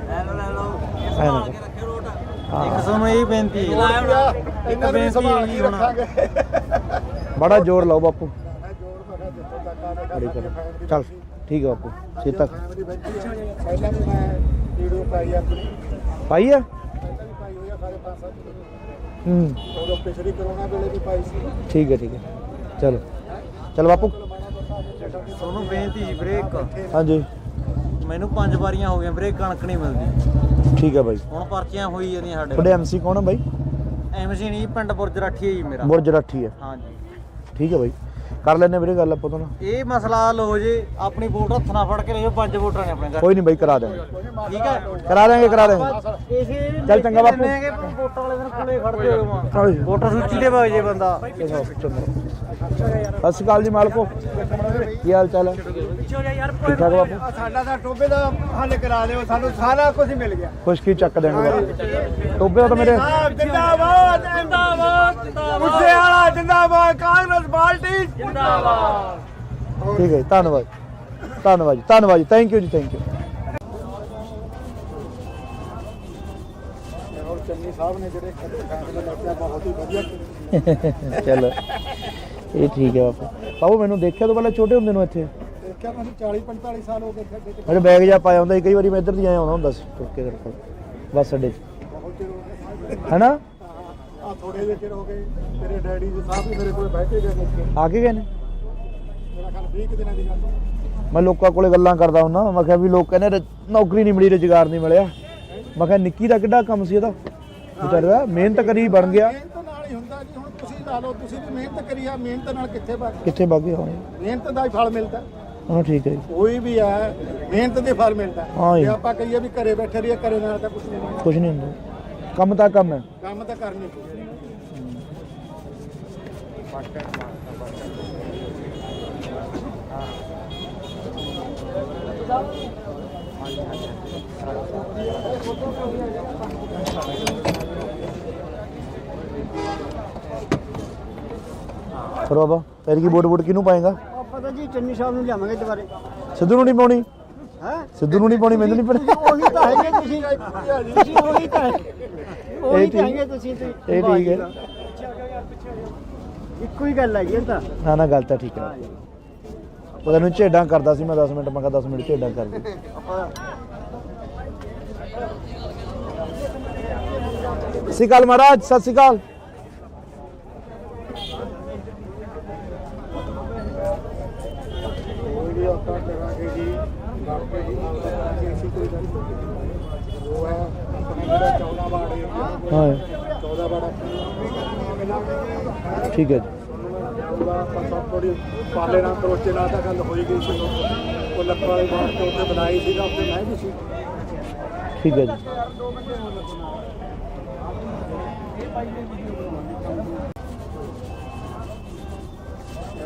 ਲੈ ਲਓ ਐਂ ਨਾ ਕੇ ਰੱਖਿਓ ਰੋਟ। ਹਾਂ। ਇੱਕ ਸਾਨੂੰ ਇਹ ਬੇਨਤੀ ਹੈ ਇਹਨਾਂ ਨੂੰ ਸੰਭਾਲ ਕੇ ਰੱਖਾਂਗੇ। ਬੜਾ ਜ਼ੋਰ ਲਾਓ ਬਾਪੂ। ਜੋੜ ਮੈਂ ਜਿੱਥੋਂ ਤੱਕ ਆਵੇ ਬੜੀ ਕਰੋ। ਚੱਲ ਠੀਕ ਹੈ ਬਾਪੂ। ਛੇਤੀ ਤੱਕ ਫੈਮਿਲੀ ਬੈਠੀ ਹੈ। ਪਹਿਲਾਂ ਵੀ ਮੈਂ ਵੀਡੀਓ ਪਾਈ ਆਪਣੀ, ਪਾਈ ਆ। ਪਹਿਲਾਂ ਵੀ ਪਾਈ ਹੋਈ ਆ ਸਾਰੇ 5-7 ਹੂੰ ਉਦੋਂ ਪਿਛਲੀ ਕਰੋਨਾ ਵੇਲੇ ਵੀ ਪਾਈ ਸੀ। ਠੀਕ ਹੈ ਠੀਕ ਹੈ। ਚਲੋ ਚਲ ਬਾਪੂ। ਤੁਹਾਨੂੰ ਬੇਨਤੀ ਜੀ ਵੀਰੇ ਇੱਕ, ਹਾਂਜੀ ਮੈਨੂੰ 5 ਵਾਰੀਆਂ ਹੋ ਗਈਆਂ ਵੀਰੇ ਕਣਕ ਨਹੀਂ ਮਿਲਦੀ। ਠੀਕ ਹੈ ਬਾਈ। ਹੁਣ ਪਰਚੀਆਂ ਹੋਈ ਜਾਂਦੀਆਂ ਸਾਡੇ ਤੁਹਾਡੇ ਐਮਸੀ ਕੌਣ ਹੈ ਬਾਈ? ਐਮਸੀ ਨਹੀਂ ਪਿੰਡ ਬੁਰਜ ਰਾਠੀ ਹੈ ਜੀ ਮੇਰਾ। ਬੁਰਜ ਰਾਠੀ ਹੈ। ਹਾਂਜੀ ਠੀਕ ਹੈ ਬਾਈ, ਕਰ ਲੈਣੇ ਵੀਰੇ ਗੱਲ ਆਪਾਂ ਤੋਂ ਨਾ। ਇਹ ਮਸਲਾ ਹੱਲ ਹੋ ਜੇ। ਆਪਣੀ ਵੋਟ ਹੱਥ ਨਾਲ ਫੜ ਕੇ ਲਿਓ। 5 ਵੋਟਾਂ ਨੇ ਆਪਣੇ ਘਰ। ਕੋਈ ਨਹੀਂ ਬਾਈ, ਕਰਾ ਦੇਵਾਂਗੇ। ਠੀਕ ਹੈ ਕਰਾ ਦੇਵਾਂਗੇ ਕਰਾ ਦੇਵਾਂਗੇ। ਇਸੇ ਚੱਲ ਚੰਗਾ ਬਾਪੂ। ਵੋਟਾਂ ਵਾਲੇ ਦਿਨ ਕੋਲੇ ਖੜਦੇ ਹੋ ਹਾਂਜੀ। ਵੋਟਰ ਸੂਚੀ ਦੇ ਵਗ ਜੇ ਬੰਦਾ। ਸਤਿ ਸ਼੍ਰੀ ਅਕਾਲ ਜੀ ਮਾਲਕੋ, ਕੀ ਹਾਲ ਚਾਲ ਹੈ? ਠੀਕ ਠਾਕ ਬਾਪੂ। ਸਾਡਾ ਤਾਂ ਟੋਬੇ ਦਾ ਹੱਲ ਕਰਾ ਦਿਓ, ਸਾਨੂੰ ਸਾਰਾ ਕੁਝ ਮਿਲ ਗਿਆ। ਖੁਸ਼ਕੀ ਚੱਕ ਦੇਣਗੇ ਬਾਪੂ। ਟੋਬੇ ਤਾਂ ਮੇਰੇ ਜਿੰਦਾਬਾਦ ਜਿੰਦਾਬਾਦ ਮੁੱਦੇ ਵਾਲਾ ਜਿੰਦਾਬਾਦ, ਕਾਂਗਰਸ ਪਾਰਟੀ ਜਿੰਦਾਬਾਦ। ਠੀਕ ਹੈ ਜੀ, ਧੰਨਵਾਦ ਧੰਨਵਾਦ ਜੀ, ਧੰਨਵਾਦ ਜੀ, ਥੈਂਕ ਯੂ ਜੀ, ਥੈਂਕ ਯੂ। ਔਰ ਚੰਨੀ ਸਾਹਿਬ ਨੇ ਜਿਹੜੇ ਫੈਸਲੇ ਲਿਆ ਬਹੁਤ ਹੀ ਵਧੀਆ ਕੀਤੇ। ਚਲੋ ਇਹ ਠੀਕ ਹੈ ਬਾਪੂ। ਬਾਪੂ ਮੈਨੂੰ ਦੇਖਿਆ ਤੋਂ ਪਹਿਲਾਂ ਛੋਟੇ ਹੁੰਦੇ ਨੂੰ ਇੱਥੇ ਦੇਖਿਆ ਮੈਨੂੰ 40-45 ਸਾਲ ਹੋ ਗਏ ਇੱਥੇ ਅੱਡੇ ਤੇ। ਮੇਰੇ ਬੈਗ ਜਾ ਪਾਇਆ ਹੁੰਦਾ ਸੀ। ਕਈ ਵਾਰੀ ਮੈਂ ਇੱਧਰ ਦੀ ਆਇਆ ਆਉਂਦਾ ਹੁੰਦਾ ਸੀ ਤੁਰ ਕੇ ਤੇਰੇ ਕੋਲ ਬੱਸ ਅੱਡੇ 'ਚ, ਬਹੁਤ ਚਿਰ ਹੋ ਗਏ ਹੈਨਾ? ਆ ਥੋੜੇ ਜਿਹੇ ਚਿਰ ਹੋ ਗਏ। ਤੇਰੇ ਡੈਡੀ ਜੀ ਸਾਹਿਬ ਵੀ ਮੇਰੇ ਕੋਲ ਬੈਠੇ ਗਏ ਨੇ। ਆ ਕੇ ਗਏ ਨੇ? ਮੇਰਾ ਖਿਆਲ 20 ਕੁ ਦਿਨਾਂ ਦੀ ਗੱਲ। ਮੈਂ ਲੋਕਾਂ ਕੋਲੇ ਗੱਲਾਂ ਕਰਦਾ ਹੁੰਦਾ। ਮੈਂ ਕਿਹਾ ਵੀ ਲੋਕ ਕਹਿੰਦੇ ਨੌਕਰੀ ਨਹੀਂ ਮਿਲੀ, ਰੁਜ਼ਗਾਰ ਨਹੀਂ ਮਿਲਿਆ। ਮੈਂ ਕਿਹਾ ਨਿੱਕੀ ਦਾ ਕਿੱਡਾ ਕੰਮ ਸੀ ਇਹਦਾ, ਵਿਚਾਰਾ ਮਿਹਨਤ ਕਰੀ ਬਣ ਗਿਆ। ਮਿਹਨਤ ਨਾਲ ਹੀ ਹੁੰਦਾ ਜੀ। ਹੁਣ ਤੁਸੀਂ ਲਾ ਲਓ, ਤੁਸੀਂ ਵੀ ਮਿਹਨਤ ਕਰੀ ਆ, ਮਿਹਨਤ ਨਾਲ ਕਿੱਥੇ ਵਗ ਕਿੱਥੇ ਬਾਗੇ ਹੋਣੇ? ਮਿਹਨਤ ਦਾ ਹੀ ਫਲ ਮਿਲਦਾ। ਹਾਂ ਠੀਕ ਹੈ ਜੀ। ਕੋਈ ਵੀ ਹੈ ਮਿਹਨਤ ਦੇ ਫਲ ਮਿਲਦਾ। ਹਾਂ ਜੀ। ਜੇ ਆਪਾਂ ਕਹੀਏ ਵੀ ਘਰੇ ਬੈਠੇ ਰਹੀਏ, ਘਰੇ ਨਾਲ ਤਾਂ ਕੁਝ ਨਹੀਂ ਹੋਣਾ। ਕੁਝ ਨਹੀਂ ਹੁੰਦਾ, ਕੰਮ ਤਾਂ ਕੰਮ ਹੈ। ਕੰਮ ਤਾਂ ਕਰਨੀ ਪਊਗਾ। ਫਿਰ ਬਾਬਾ ਫਿਰ ਕੀ ਵੋਟ ਕਿਹਨੂੰ ਪਾਏਗਾ? ਆਪਾਂ ਤਾਂ ਜੀ ਚੰਨੀ ਸਾਹਿਬ ਨੂੰ ਲਿਆਵਾਂਗੇ ਦੁਬਾਰੇ। ਸਿੱਧੂ ਨੂੰ ਨਹੀਂ ਪਾਉਣੀ? ਹੈ ਸਿੱਧੂ ਨੂੰ ਨਹੀਂ ਪਾਉਣੀ, ਮੈਨੂੰ ਨਹੀਂ ਪਤਾ। ਉਹੀ ਤਾਂ ਹੈਗੇ ਤੁਸੀਂ ਤੁਸੀਂ ਉਹੀ ਤਾਂ ਉਹੀ ਤਾਂ ਹੈਗੇ ਤੁਸੀਂ ਇਹ ਠੀਕ ਹੈ। ਇੱਕੋ ਹੀ ਗੱਲ ਹੈਗੀ ਇਹ ਤਾਂ। ਨਾ ਨਾ ਗੱਲ ਤਾਂ ਠੀਕ ਹੈ। ਉਹਦਾ ਨੂੰ ਝੇਡਾਂ ਕਰਦਾ ਸੀ ਮੈਂ 10 ਮਿੰਟ, ਮੈਂ ਕਿਹਾ 10 ਮਿੰਟ ਝੇਡਾਂ ਕਰ ਦੇ। ਸਤਿ ਸ਼੍ਰੀ ਅਕਾਲ ਮਹਾਰਾਜ, ਸਤਿ ਸ਼੍ਰੀ ਅਕਾਲ। ਕੋਈ ਵੀ ਆਪਾਂ ਕਰਾਂਗੇ ਜੀ, ਬਾਕੀ ਜੀ ਅਸੀਂ ਕੋਈ ਗੱਲ ਨਹੀਂ। ਉਹ ਹੈ ਆਪਣਾ ਜਿਹੜਾ 14 ਵਾਰਡ ਏਰੀਆ, ਹਾਂ 14 ਵਾਰਡ ਠੀਕ ਹੈ ਜੀ। ਆਪਾਂ ਸਭ ਥੋੜੀ ਪਾਲੇ ਨਾਲ ਕਰੋਚੇ ਨਾਲ ਤਾਂ ਗੱਲ ਹੋਈ ਗਈ ਸੀ। ਉਹ ਲੱਖਾਂ ਵਾਲੇ ਬਾਹਰ ਤੋਂ ਉੱਤੇ ਬਣਾਈ ਸੀ ਤਾਂ ਉੱਤੇ ਮੈਂ ਵੀ ਸੀ। ਠੀਕ ਹੈ ਜੀ।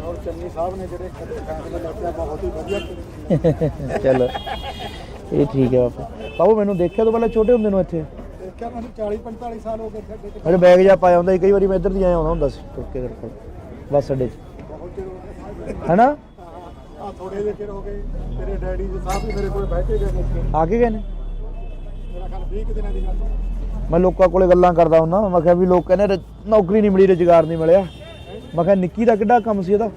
ਔਰ ਚੰਨੀ ਸਾਹਿਬ ਨੇ ਜਿਹੜੇ ਫੈਸਲੇ ਲਿਆ ਬਹੁਤ ਹੀ ਵਧੀਆ ਕੀਤੇ। ਚਲੋ ਇਹ ਠੀਕ ਹੈ ਬਾਪੂ। ਬਾਪੂ ਮੈਨੂੰ ਦੇਖਿਆ ਤੋਂ ਪਹਿਲਾਂ ਛੋਟੇ ਹੁੰਦੇ ਨੂੰ ਇੱਥੇ ਦੇਖਿਆ ਮੈਨੂੰ 40-45 ਸਾਲ ਹੋ ਗਏ ਇੱਥੇ ਅੱਡੇ ਤੇ। ਮੇਰੇ ਬੈਗ ਜਾ ਪਾਇਆ ਹੁੰਦਾ ਸੀ। ਕਈ ਵਾਰੀ ਮੈਂ ਇੱਧਰ ਦੀ ਆਇਆ ਆਉਂਦਾ ਹੁੰਦਾ ਸੀ ਤੁਰ ਕੇ ਤੇਰੇ ਕੋਲ ਬੱਸ ਅੱਡੇ 'ਚ, ਬਹੁਤ ਚਿਰ ਹੋ ਗਏ। ਹੈਨਾ? ਆ ਥੋੜੇ ਜਿਹੇ ਚਿਰ ਹੋ ਗਏ। ਤੇਰੇ ਡੈਡੀ ਜੀ ਸਾਹਿਬ ਵੀ ਮੇਰੇ ਕੋਲ ਬੈਠੇ ਗਏ ਨੇ। ਆ ਕੇ ਗਏ ਨੇ? ਮੇਰਾ ਖਿਆਲ 20 ਕੁ ਦਿਨਾਂ ਦੀ ਗੱਲ। ਮੈਂ ਲੋਕਾਂ ਕੋਲੇ ਗੱਲਾਂ ਕਰਦਾ ਹੁੰਦਾ। ਮੈਂ ਕਿਹਾ ਵੀ ਲੋਕ ਕਹਿੰਦੇ ਨੌਕਰੀ ਨਹੀਂ ਮਿਲੀ, ਰੁਜ਼ਗਾਰ ਨਹੀਂ ਮਿਲਿਆ। ਮੈਂ ਕਿਹਾ ਨਿੱਕੀ ਦਾ ਕਿੱਡਾ ਕੰਮ ਸੀ ਇਹਦਾ,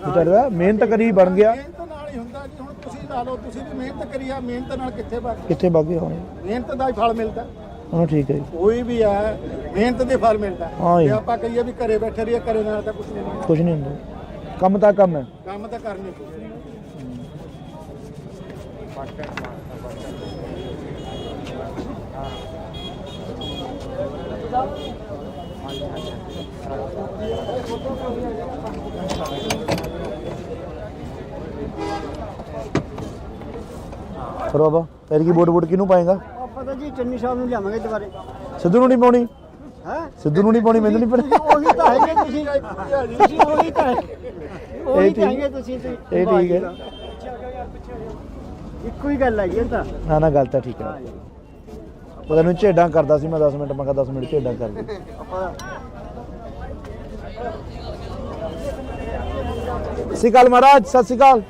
ਵਿਚਾਰਾ ਮਿਹਨਤ ਕਰੀ ਬਣ ਗਿਆ। ਮਿਹਨਤ ਨਾਲ ਹੀ ਹੁੰਦਾ ਜੀ। ਹੁਣ ਤੁਸੀਂ ਲਾ ਲਓ, ਤੁਸੀਂ ਵੀ ਮਿਹਨਤ ਕਰੀ ਆ, ਮਿਹਨਤ ਨਾਲ ਕਿੱਥੇ ਵਗ ਕਿੱਥੇ ਬਾਗੇ ਹੋਣੇ? ਮਿਹਨਤ ਦਾ ਹੀ ਫਲ ਮਿਲਦਾ। ਹਾਂ ਠੀਕ ਹੈ ਜੀ। ਕੋਈ ਵੀ ਹੈ ਮਿਹਨਤ ਦੇ ਫਲ ਮਿਲਦਾ ਹਾਂ ਜੀ। ਜੇ ਆਪਾਂ ਕਹੀਏ ਵੀ ਘਰੇ ਬੈਠੇ ਰਹੀਏ ਘਰੇ ਨਾਲ ਤਾਂ ਕੁਝ ਨਹੀਂ ਹੋਣਾ। ਕੁਝ ਨਹੀਂ ਹੁੰਦਾ, ਕੰਮ ਤਾਂ ਕੰਮ ਹੈ। ਕੰਮ ਤਾਂ ਕਰਨੀ ਪਊ। ਫਿਰ ਬਾਬਾ ਤੇਰੀ ਕੀ ਵੋਟ ਕਿਹਨੂੰ ਪਾਏਗਾ? ਆਪਾਂ ਤਾਂ ਜੀ ਚੰਨੀ ਸਾਹਿਬ ਨੂੰ ਲਿਆਵਾਂਗੇ ਦੁਬਾਰੇ। ਸਿੱਧੂ ਨੂੰ ਨਹੀਂ ਪਾਉਣੀ? ਹੈ ਸਿੱਧੂ ਨੂੰ ਨਹੀਂ ਪਾਉਣੀ, ਮੈਨੂੰ ਨਹੀਂ ਪਤਾ। ਉਹੀ ਤਾਂ ਹੈਗੇ ਤੁਸੀਂ ਉਹੀ ਤਾਂ ਉਹੀ ਤਾਂ ਹੈਗੇ ਤੁਸੀਂ ਇਹ ਠੀਕ ਹੈ। ਇੱਕੋ ਹੀ ਗੱਲ ਹੈਗੀ ਇਹ ਤਾਂ। ਨਾ ਨਾ ਗੱਲ ਤਾਂ ਠੀਕ ਹੈ। ਉਹ ਤੈਨੂੰ ਝੇਡਾਂ ਕਰਦਾ ਸੀ ਮੈਂ 10 ਮਿੰਟ, ਮੈਂ ਕਿਹਾ 10 ਮਿੰਟ ਝੇਡਾਂ ਕਰ ਦੇ। ਆਪਾਂ ਸਤਿ ਸ਼੍ਰੀ ਅਕਾਲ ਮਹਾਰਾਜ, ਸਤਿ ਸ਼੍ਰੀ ਅਕਾਲ।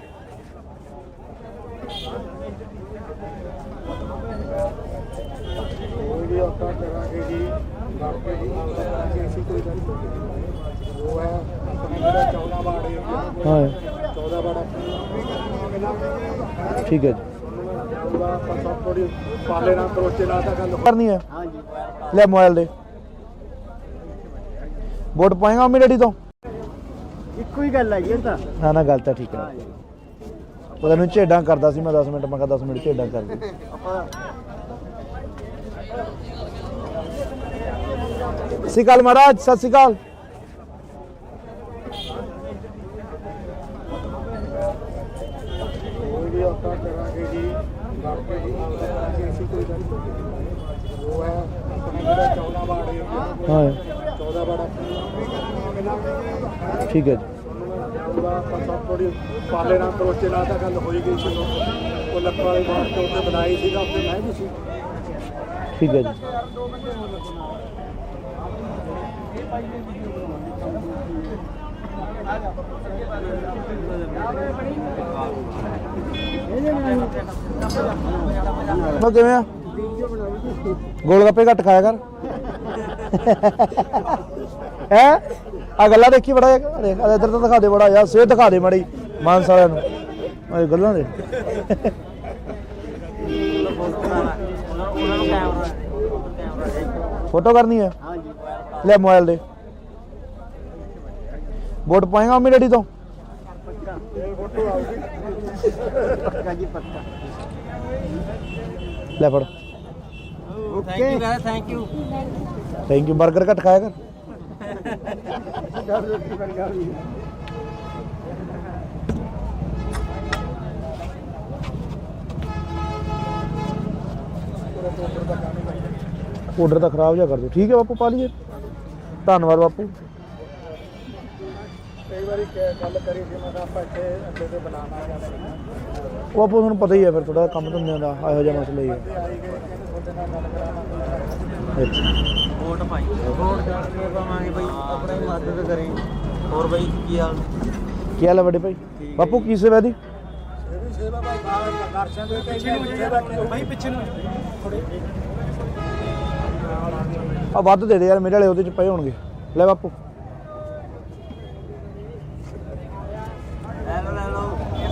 ਕੋਈ ਵੀ ਆਪਾਂ ਕਰਾਂਗੇ ਜੀ ਕਰਕੇ ਜੀ ਕਰਾਂਗੇ ਅਸੀਂ ਕੋਈ ਗੱਲ ਨਹੀਂ। ਉਹ ਹੈ ਆਪਣੇ ਜਿਹੜਾ 14 ਵਾਰਡ ਏਰੀਆ ਹਾਂ 14 ਵਾਰਡ ਠੀਕ ਹੈ ਜੀ। ਜਾਊਗਾ ਆਪਾਂ ਸਭ ਥੋੜੀ ਪਾਲੇ ਨਾਲ ਕਰੋਚੇ ਨਾਲ ਤਾਂ ਗੱਲ ਕਰਨੀ ਹੈ, ਹਾਂਜੀ ਲੈ ਮੋਬਾਈਲ ਦੇ। ਵੋਟ ਪਾਏਗਾ ਮੰਮੀ ਡੈਡੀ ਤੋਂ? ਇੱਕੋ ਹੀ ਗੱਲ ਹੈਗੀ ਇਹ ਤਾਂ। ਨਾ ਨਾ ਗੱਲ ਤਾਂ ਠੀਕ ਹੈ। ਉਹ ਤੈਨੂੰ ਝੇਡਾਂ ਕਰਦਾ ਸੀ ਮੈਂ 10 ਮਿੰਟ, ਮੈਂ ਕਿਹਾ 10 ਮਿੰਟ ਝੇਡਾਂ ਕਰ ਦੇ। ਆਪਾਂ ਸਤਿ ਸ਼੍ਰੀ ਅਕਾਲ ਮਹਾਰਾਜ, ਸਤਿ ਸ਼੍ਰੀ ਅਕਾਲ। ਕੋਈ ਵੀ ਆਪਾਂ ਕਰਾਂਗੇ ਜੀ ਕਰਕੇ ਜੀ ਕਰਾਂਗੇ ਅਸੀਂ ਕੋਈ ਗੱਲ ਨਹੀਂ। ਉਹ ਹੈ ਆਪਣੇ ਜਿਹੜਾ 14 ਵਾਰਡ ਏਰੀਆ ਹਾਂ 14 ਵਾਰਡ ਠੀਕ ਹੈ ਜੀ। ਜਾਊਗਾ ਆਪਾਂ ਸਭ ਥੋੜੀ ਪਾਲੇ ਨਾਲ ਕਰੋਚੇ ਨਾਲ ਤਾਂ ਗੱਲ ਹੋਈ ਗਈ ਸੀ। ਉਹ ਲੱਖਾਂ ਵਾਲੀ ਬਾਤ ਤੋਂ ਉੱਤੇ ਬਣਾਈ ਸੀਗਾ, ਉੱਤੇ ਮੈਂ ਵੀ ਸੀ। ਠੀਕ ਹੈ ਜੀ। ਉਹ ਕਿਵੇਂ ਆ? ਗੋਲ ਗੱਪੇ ਘੱਟ ਖਾਇਆ ਕਰ। ਹੈ ਆ ਗੱਲਾਂ ਦੇਖੀ ਬੜਾ ਦੇਖ ਇੱਧਰ ਤਾਂ ਦਿਖਾ ਦੇ ਬੜਾ ਯਾਰ, ਸਿਹਤ ਦਿਖਾ ਦੇ ਮਾੜੀ ਮਾਨਸ ਵਾਲਿਆਂ ਨੂੰ ਇਹ ਗੱਲਾਂ ਦੇ। ਉਹਨਾਂ ਨੂੰ ਕੈਮਰਾ ਫੋਟੋ ਕਰਨੀ ਹੈ, ਹਾਂਜੀ ਲੈ ਮੋਬਾਈਲ ਦੇ। ਵੋਟ ਪਾਏਗਾ ਮੰਮੀ ਡੈਡੀ ਤੋਂ? ਪੱਕਾ ਜੀ ਪੱਕਾ। ਲੈ ਫੜ। Thank you guys, thank you. Thank you. Burger ਘੱਟ ਖਾਇਆ ਕਰ। ਆਰਡਰ ਤਾਂ ਖਰਾਬ ਜਿਹਾ ਕਰ ਦਿਓ। ਠੀਕ ਹੈ ਬਾਪੂ, ਪਾ ਲਈਏ। ਧੰਨਵਾਦ ਬਾਪੂ। ਕਈ ਵਾਰੀ ਗੱਲ ਕਰੀ ਸੀ ਮੈਂ ਕਿਹਾ ਆਪਾਂ ਇੱਥੇ ਅੱਡੇ ਤੇ ਬਣਾਵਾਂਗੇ। ਉਹ ਬਾਪੂ ਤੁਹਾਨੂੰ ਪਤਾ ਹੀ ਹੈ ਫਿਰ ਥੋੜਾ ਕੰਮ ਧੰਦਿਆਂ ਦਾ ਇਹੋ ਜਿਹਾ ਮਸਲਾ ਹੀ ਹੈ। ਆਈ ਗਏ ਕਹਿੰਦੇ ਤੁਹਾਡੇ ਨਾਲ ਗੱਲ ਕਰਾਵਾਂਗੇ। ਅੱਛਾ ਵੋਟ ਪਾਈ, ਵੋਟ ਕਰਕੇ ਪਾਵਾਂਗੇ ਬਈ, ਆਪਣੀ ਮਦਦ ਕਰੇ। ਹੋਰ ਬਈ ਕੀ ਹਾਲ? ਕੀ ਹਾਲ ਹੈ ਵੱਡੇ ਭਾਈ? ਬਾਪੂ ਕੀ ਸੇਵਾ ਦੀ? ਇਹ ਵੀ ਸੇਵਾ ਭਾਈ ਦਰਸ਼ਨ ਦੇ ਕੇ ਸੇਵਾ ਕੀ ਭਾਈ ਪਿੱਛੇ ਨੂੰ ਆ ਵੱਧ ਦੇ ਦੇ ਯਾਰ, ਮੇਰੇ ਵਾਲੇ ਉਹਦੇ ਚ ਪਏ ਹੋਣਗੇ। ਲੈ ਬਾਪੂ। ਲੈ ਲਓ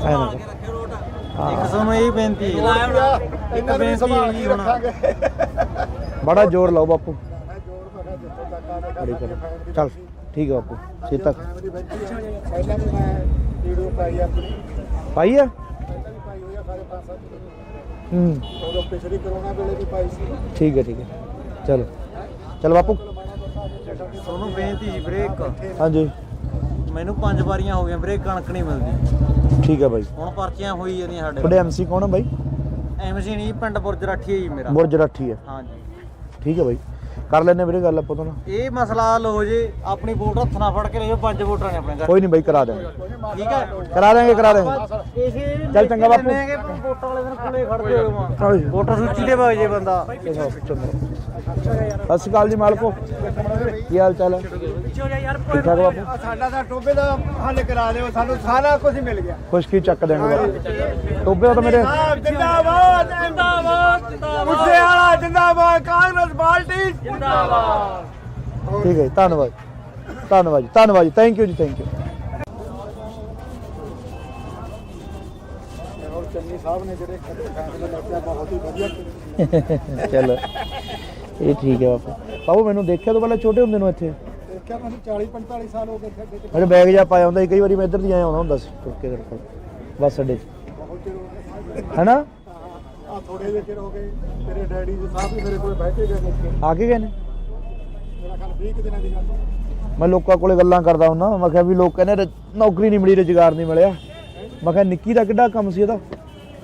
ਐਂ ਨਾ ਕੇ ਰੱਖਿਓ ਵੋਟ। ਹਾਂ। ਇੱਕ ਸਾਨੂੰ ਇਹ ਬੇਨਤੀ ਹੈ, ਇਹਨਾਂ ਨੂੰ ਸੰਭਾਲ ਕੇ ਰੱਖਾਂਗੇ। ਬੜਾ ਜ਼ੋਰ ਲਾਓ ਬਾਪੂ। ਮੈਂ ਜੋਰ ਮੈਂ ਜਿੱਥੋਂ ਤੱਕ ਆ ਬੜੀ ਦੇਖਾ ਕਰੋ। ਚੱਲ ਠੀਕ ਹੈ ਬਾਪੂ, ਛੇਤੀ ਤੱਕ ਪਹਿਲਾਂ ਵੀ ਮੈਂ ਵੀਡੀਓ ਪਾਈ ਆਪਣੀ, ਪਾਈ ਹੈ। ਪਹਿਲਾਂ ਵੀ ਪਾਈ ਹੋਈ ਆ ਸਾਰੇ 5-7 ਹੂੰ ਉਦੋਂ ਪਿਛਲੀ ਕਰੋਨਾ ਵੇਲੇ ਵੀ ਪਾਈ ਸੀ। ਠੀਕ ਹੈ ਠੀਕ ਹੈ। ਚਲੋ ਚਲ ਬਾਪੂ। ਤੁਹਾਨੂੰ ਬੇਨਤੀ ਵੀਰੇ ਇੱਕ, ਹਾਂਜੀ ਮੈਨੂੰ 5 ਵਾਰੀਆਂ ਹੋ ਗਈਆਂ ਵੀਰੇ, ਕਣਕ ਨਹੀਂ ਮਿਲਦੀ। ਠੀਕ ਹੈ ਬਾਈ। ਹੁਣ ਪਰਚੀਆਂ ਹੋਈ ਜਾਂਦੀਆਂ ਸਾਡੇ। ਤੁਹਾਡੇ ਐਮਸੀ ਕੌਣ ਹੈ ਬਾਈ? ਐਮਸੀ ਨਹੀਂ, ਪਿੰਡ ਬੁਰਜ ਰਾਠੀ ਹੈ ਜੀ ਮੇਰਾ। ਬੁਰਜ ਰਾਠੀ ਹੈ। ਹਾਂਜੀ ਠੀਕ ਹੈ ਬਾਈ, ਕਰ ਲੈਣੇ ਵੀਰੇ ਗੱਲ ਆਪਾਂ ਤੋਂ। ਇਹ ਮਸਲਾ ਹੱਲ ਹੋ ਜੇ, ਆਪਣੀ ਵੋਟ ਹੱਥ ਨਾਲ ਫੜ ਕੇ ਲੈ ਜਾਓ। 5 ਵੋਟਰਾਂ ਨੇ ਆਪਣੇ ਘਰ। ਕੋਈ ਨਹੀਂ ਬਾਈ, ਕਰਾ ਦੇਵਾਂਗੇ। ਠੀਕ ਹੈ, ਕਰਾ ਦੇਵਾਂਗੇ ਕਰਾ ਦੇਵਾਂਗੇ। ਇਸੇ ਚੱਲ ਚੰਗਾ ਬਾਪੂ। ਵੋਟਾਂ ਵਾਲੇ ਦਿਨ ਕੋਲੇ ਖੜਦੇ ਹੋ ਹਾਂਜੀ। ਵੋਟਰ ਸੂਚੀ ਦੇ ਵਗ ਜੇ ਬੰਦਾ। ਚੰਗਾ। ਸਤਿ ਸ਼੍ਰੀ ਅਕਾਲ ਜੀ ਮਾਲਕੋ, ਕੀ ਹਾਲ ਚਾਲ ਹੈ? ਠੀਕ ਠਾਕ ਬਾਪੂ। ਸਾਡਾ ਤਾਂ ਟੋਬੇ ਦਾ ਹੱਲ ਕਰਾ ਦਿਓ, ਸਾਨੂੰ ਸਾਰਾ ਕੁਝ ਮਿਲ ਗਿਆ। ਖੁਸ਼ਕੀ ਚੱਕ ਦੇਣਗੇ ਬਾਪੂ। ਟੋਬੇ ਦਾ ਤਾਂ ਮੇਰੇ ਜਿੰਦਾਬਾਦ ਜਿੰਦਾਬਾਦ ਮੁੱਸੇ ਵਾਲਾ ਜਿੰਦਾਬਾਦ, ਕਾਂਗਰਸ ਪਾਰਟੀ ਜਿੰਦਾਬਾਦ। ਠੀਕ ਹੈ ਜੀ, ਧੰਨਵਾਦ ਧੰਨਵਾਦ ਜੀ, ਧੰਨਵਾਦ ਜੀ, ਥੈਂਕ ਯੂ ਜੀ, ਥੈਂਕ ਯੂ। ਚੰਨੀ ਸਾਹਿਬ ਨੇ ਜਿਹੜੇ ਫੈਸਲੇ ਲਿਆ ਬਹੁਤ ਹੀ ਵਧੀਆ ਕੀਤੇ। ਚਲੋ ਇਹ ਠੀਕ ਹੈ ਬਾਪੂ। ਬਾਪੂ ਮੈਨੂੰ ਦੇਖਿਆ ਤੋਂ ਪਹਿਲਾਂ ਛੋਟੇ ਹੁੰਦੇ ਨੂੰ ਇੱਥੇ ਦੇਖਿਆ ਮੈਨੂੰ 40 45 ਸਾਲ ਹੋ ਗਏ ਖੇਡੇ ਚ। ਮੇਰੇ ਬੈਗ ਜਾ ਪਾਇਆ ਹੁੰਦਾ ਸੀ, ਕਈ ਵਾਰੀ ਮੈਂ ਇੱਧਰ ਦੀ ਆਇਆ ਆਉਂਦਾ ਹੁੰਦਾ ਸੀ ਤੁਰ ਕੇ ਤੇਰੇ ਕੋਲ ਬੱਸ ਅੱਡੇ 'ਚ, ਬਹੁਤ ਚਿਰ ਹੋ ਗਿਆ ਹੈਨਾ? ਆ ਥੋੜੇ ਜਿਹੇ ਚਿਰ ਹੋ ਗਏ ਤੇਰੇ ਡੈਡੀ ਜੀ ਸਾਹਿਬ ਵੀ ਮੇਰੇ ਕੋਲ ਬਹਿ ਕੇ ਗਏ ਨੇ। ਆ ਕੇ ਗਏ ਨੇ? ਮੇਰਾ ਖਿਆਲ 20 ਕੁ ਦਿਨਾਂ ਦੀ ਗੱਲ ਹੈ। ਮੈਂ ਲੋਕਾਂ ਕੋਲੇ ਗੱਲਾਂ ਕਰਦਾ ਹੁੰਦਾ, ਮੈਂ ਕਿਹਾ ਵੀ ਲੋਕ ਕਹਿੰਦੇ ਨੌਕਰੀ ਨਹੀਂ ਮਿਲੀ, ਰੁਜ਼ਗਾਰ ਨਹੀਂ ਮਿਲਿਆ। ਮੈਂ ਕਿਹਾ ਨਿੱਕੀ ਦਾ ਕਿੱਡਾ ਕੰਮ ਸੀ ਇਹਦਾ,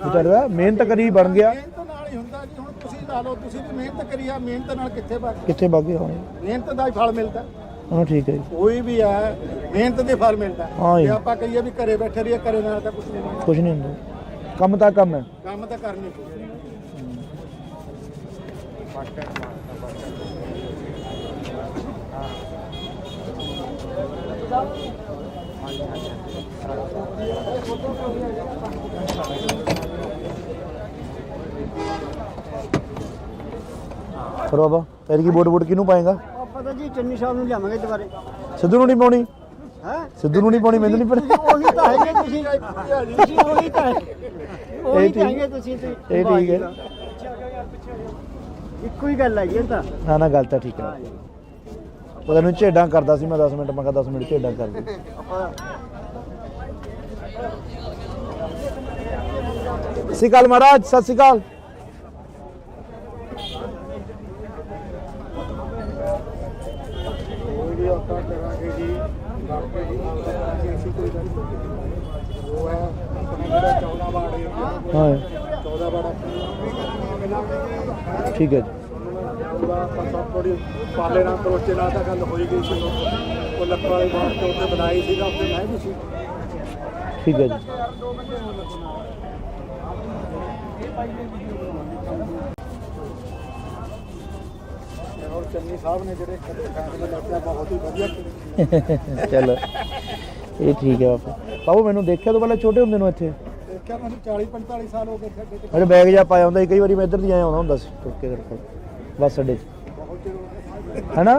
ਵਿਚਾਰੇ ਦਾ ਮਿਹਨਤ ਕਰੀ ਬਣ ਗਿਆ। ਮਿਹਨਤ ਨਾਲ ਹੀ ਹੁੰਦਾ ਜੀ। ਹੁਣ ਤੁਸੀਂ ਲਾ ਲਓ, ਤੁਸੀਂ ਵੀ ਮਿਹਨਤ ਕਰੀ ਆ, ਮਿਹਨਤ ਨਾਲ ਕਿੱਥੇ ਵਗ ਕਿੱਥੇ ਵਗ ਗਏ? ਹਾਂ ਮਿਹਨਤ ਦਾ ਹੀ ਫਲ ਮਿਲਦਾ। ਹਾਂ ਠੀਕ ਹੈ ਜੀ। ਕੋਈ ਵੀ ਹੈ ਮਿਹਨਤ ਦੇ ਫਲ ਮਿਲਦਾ। ਹਾਂ ਜੀ। ਜੇ ਆਪਾਂ ਕਹੀਏ ਵੀ ਘਰੇ ਬੈਠੇ ਰਹੀਏ, ਘਰੇ ਨਾਲ ਤਾਂ ਕੁਝ ਨਹੀਂ ਹੁੰਦਾ। ਕੁਝ ਨਹੀਂ ਹੁੰਦਾ, ਕੰਮ ਤਾਂ ਕੰਮ ਹੈ। ਕੰਮ ਤਾਂ ਕਰਨੀ ਪਊ। ਫਿਰ ਬਾਬਾ ਫਿਰ ਕੀ ਵੋਟ ਕਿਹਨੂੰ ਪਾਏਗਾ? ਆਪਾਂ ਤਾਂ ਜੀ ਚੰਨੀ ਸਾਹਿਬ ਨੂੰ ਲਿਆਵਾਂਗੇ ਦੁਬਾਰੇ। ਸਿੱਧੂ ਨੂੰ ਨਹੀਂ ਪਾਉਣੀ? ਹੈ ਸਿੱਧੂ ਨੂੰ ਨਹੀਂ ਪਾਉਣੀ, ਮੈਨੂੰ ਨਹੀਂ ਪਤਾ। ਉਹੀ ਤਾਂ ਹੈਗੇ ਤੁਸੀਂ ਉਹੀ ਤਾਂ ਉਹੀ ਤਾਂ ਹੈਗੇ ਤੁਸੀਂ ਤੇ ਇਹ ਠੀਕ ਹੈ। ਇੱਕੋ ਹੀ ਗੱਲ ਹੈ ਜੀ ਇਹ ਤਾਂ। ਨਾ ਨਾ ਗੱਲ ਤਾਂ ਠੀਕ ਹੈ। ਉਹਦਾ ਨੂੰ ਝੇਡਾਂ ਕਰਦਾ ਸੀ ਮੈਂ 10 ਮਿੰਟ, ਮੈਂ ਕਿਹਾ 10 ਮਿੰਟ ਝੇਡਾਂ ਕਰ ਦੇ। ਆਪਾਂ ਸਤਿ ਸ਼੍ਰੀ ਅਕਾਲ ਮਹਾਰਾਜ, ਸਤਿ ਸ਼੍ਰੀ ਅਕਾਲ। ਕੋਈ ਵੀ ਆਪਾਂ ਕਰਾਂਗੇ ਜੀ, ਕਰਕੇ ਜੀ ਕਰਾਂਗੇ। ਅਸੀਂ ਕੋਈ ਗੱਲ ਨਹੀਂ। ਉਹ ਹੈ ਆਪਣਾ ਜਿਹੜਾ 14 ਵਾਰਡ ਏਰੀਆ, ਹਾਂ 14 ਵਾਰਡ ਠੀਕ ਹੈ ਜੀ। ਉਹਦਾ ਆਪਾਂ ਸਭ ਥੋੜੀ ਪਾਲੇ ਨਾਲ ਕਰੋਚੇ ਨਾਲ ਤਾਂ ਗੱਲ ਹੋਈ ਗਈ ਸੀ। ਉਹ ਲੱਕੜ ਵਾਲੀ ਬਾਤ ਤੇ ਉੱਤੇ ਬਣਾਈ ਸੀਗਾ, ਉੱਤੇ ਮੈਂ ਵੀ ਸੀ। ਠੀਕ ਹੈ ਜੀ। ਔਰ ਚੰਨੀ ਸਾਹਿਬ ਨੇ ਜਿਹੜੇ ਫੈਸਲੇ ਲੱਭਿਆ ਬਹੁਤ ਹੀ ਵਧੀਆ ਕੀਤੇ। ਚਲੋ ਇਹ ਠੀਕ ਹੈ ਬਾਪੂ। ਬਾਪੂ ਮੈਨੂੰ ਦੇਖਿਆ ਤੋਂ ਪਹਿਲਾਂ ਛੋਟੇ ਹੁੰਦੇ ਨੂੰ ਇੱਥੇ ਦੇਖਿਆ ਮੈਨੂੰ 40 45 ਸਾਲ ਹੋ ਗਏ ਖੇਡੇ ਚ। ਮੇਰੇ ਬੈਗ ਜਾ ਪਾਇਆ ਹੁੰਦਾ ਸੀ, ਕਈ ਵਾਰੀ ਮੈਂ ਇੱਧਰ ਦੀ ਆਇਆ ਆਉਂਦਾ ਹੁੰਦਾ ਸੀ ਤੁਰ ਕੇ ਤੇਰੇ ਕੋਲ ਬੱਸ ਅੱਡੇ 'ਚ, ਬਹੁਤ ਚਿਰ ਹੋ ਗਿਆ ਹੈਨਾ?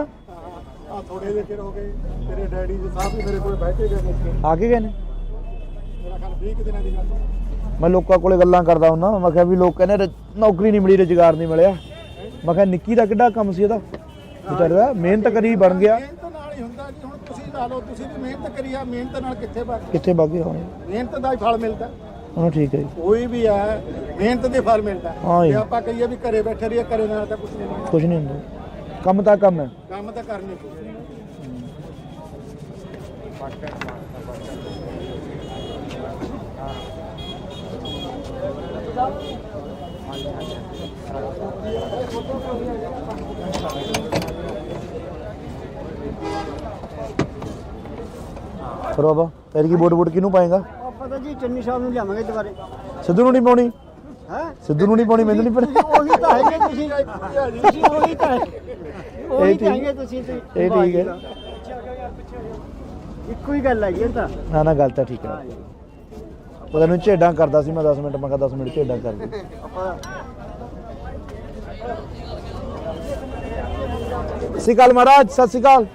ਆ ਥੋੜੇ ਜਿਹੇ ਚਿਰ ਹੋ ਗਏ ਤੇਰੇ ਡੈਡੀ ਜੀ ਸਾਹਿਬ ਵੀ ਮੇਰੇ ਕੋਲ ਬਹਿ ਕੇ ਗਏ ਨੇ। ਆ ਕੇ ਗਏ ਨੇ? ਮੇਰਾ ਖਿਆਲ 20 ਕੁ ਦਿਨਾਂ ਦੀ ਗੱਲ ਹੈ। ਮੈਂ ਲੋਕਾਂ ਕੋਲੇ ਗੱਲਾਂ ਕਰਦਾ ਹੁੰਦਾ, ਮੈਂ ਕਿਹਾ ਵੀ ਲੋਕ ਕਹਿੰਦੇ ਨੌਕਰੀ ਨਹੀਂ ਮਿਲੀ, ਰੁਜ਼ਗਾਰ ਨਹੀਂ ਮਿਲਿਆ। ਮੈਂ ਕਿਹਾ ਨਿੱਕੀ ਦਾ ਕਿੱਡਾ ਕੰਮ ਸੀ ਇਹਦਾ, ਵਿਚਾਰੇ ਦਾ ਮਿਹਨਤ ਕਰੀ ਬਣ ਗਿਆ। ਮਿਹਨਤ ਨਾਲ ਹੀ ਹੁੰਦਾ ਜੀ। ਹੁਣ ਤੁਸੀਂ ਲਾ ਲਓ, ਤੁਸੀਂ ਵੀ ਮਿਹਨਤ ਕਰੀ ਆ, ਮਿਹਨਤ ਨਾਲ ਕਿੱਥੇ ਵਗ ਕਿੱਥੇ ਵਗ ਗਏ? ਹਾਂ ਮਿਹਨਤ ਦਾ ਹੀ ਫਲ ਮਿਲਦਾ। ਹਾਂ ਠੀਕ ਹੈ ਜੀ। ਕੋਈ ਵੀ ਹੈ ਮਿਹਨਤ ਦੇ ਫਲ ਮਿਲਦਾ। ਹਾਂ ਜੀ। ਜੇ ਆਪਾਂ ਕਹੀਏ ਵੀ ਘਰੇ ਬੈਠੇ ਰਹੀਏ, ਘਰੇ ਨਾਲ ਤਾਂ ਕੁਝ ਨਹੀਂ ਹੁੰਦਾ। ਕੁਝ ਨਹੀਂ ਹੁੰਦਾ, ਕੰਮ ਤਾਂ ਕੰਮ ਹੈ। ਕੰਮ ਤਾਂ ਕਰਨੀ ਪਊ। ਫਿਰ ਬਾਬਾ ਫਿਰ ਕੀ ਵੋਟ ਕਿਹਨੂੰ ਪਾਏਗਾ? ਆਪਾਂ ਤਾਂ ਜੀ ਚੰਨੀ ਸਾਹਿਬ ਨੂੰ ਲਿਆਵਾਂਗੇ ਦੁਬਾਰੇ। ਸਿੱਧੂ ਨੂੰ ਨਹੀਂ ਪਾਉਣੀ? ਹੈ ਸਿੱਧੂ ਨੂੰ ਨਹੀਂ ਪਾਉਣੀ, ਮੈਨੂੰ ਨਹੀਂ ਪਤਾ। ਉਹੀ ਤਾਂ ਹੈਗੇ ਤੁਸੀਂ ਉਹੀ ਤਾਂ ਉਹੀ ਤਾਂ ਹੈਗੇ ਤੁਸੀਂ ਤੇ ਇਹ ਠੀਕ ਹੈ। ਇੱਕੋ ਹੀ ਗੱਲ ਹੈ ਜੀ ਇਹ ਤਾਂ। ਨਾ ਨਾ ਗੱਲ ਤਾਂ ਠੀਕ ਹੈ। ਉਹਦਾ ਨੂੰ ਝੇਡਾਂ ਕਰਦਾ ਸੀ ਮੈਂ 10 ਮਿੰਟ, ਮੈਂ ਕਿਹਾ 10 ਮਿੰਟ ਝੇਡਾਂ ਕਰ ਦੇ। ਆਪਾਂ ਸਤਿ ਸ਼੍ਰੀ ਅਕਾਲ ਮਹਾਰਾਜ, ਸਤਿ ਸ਼੍ਰੀ ਅਕਾਲ।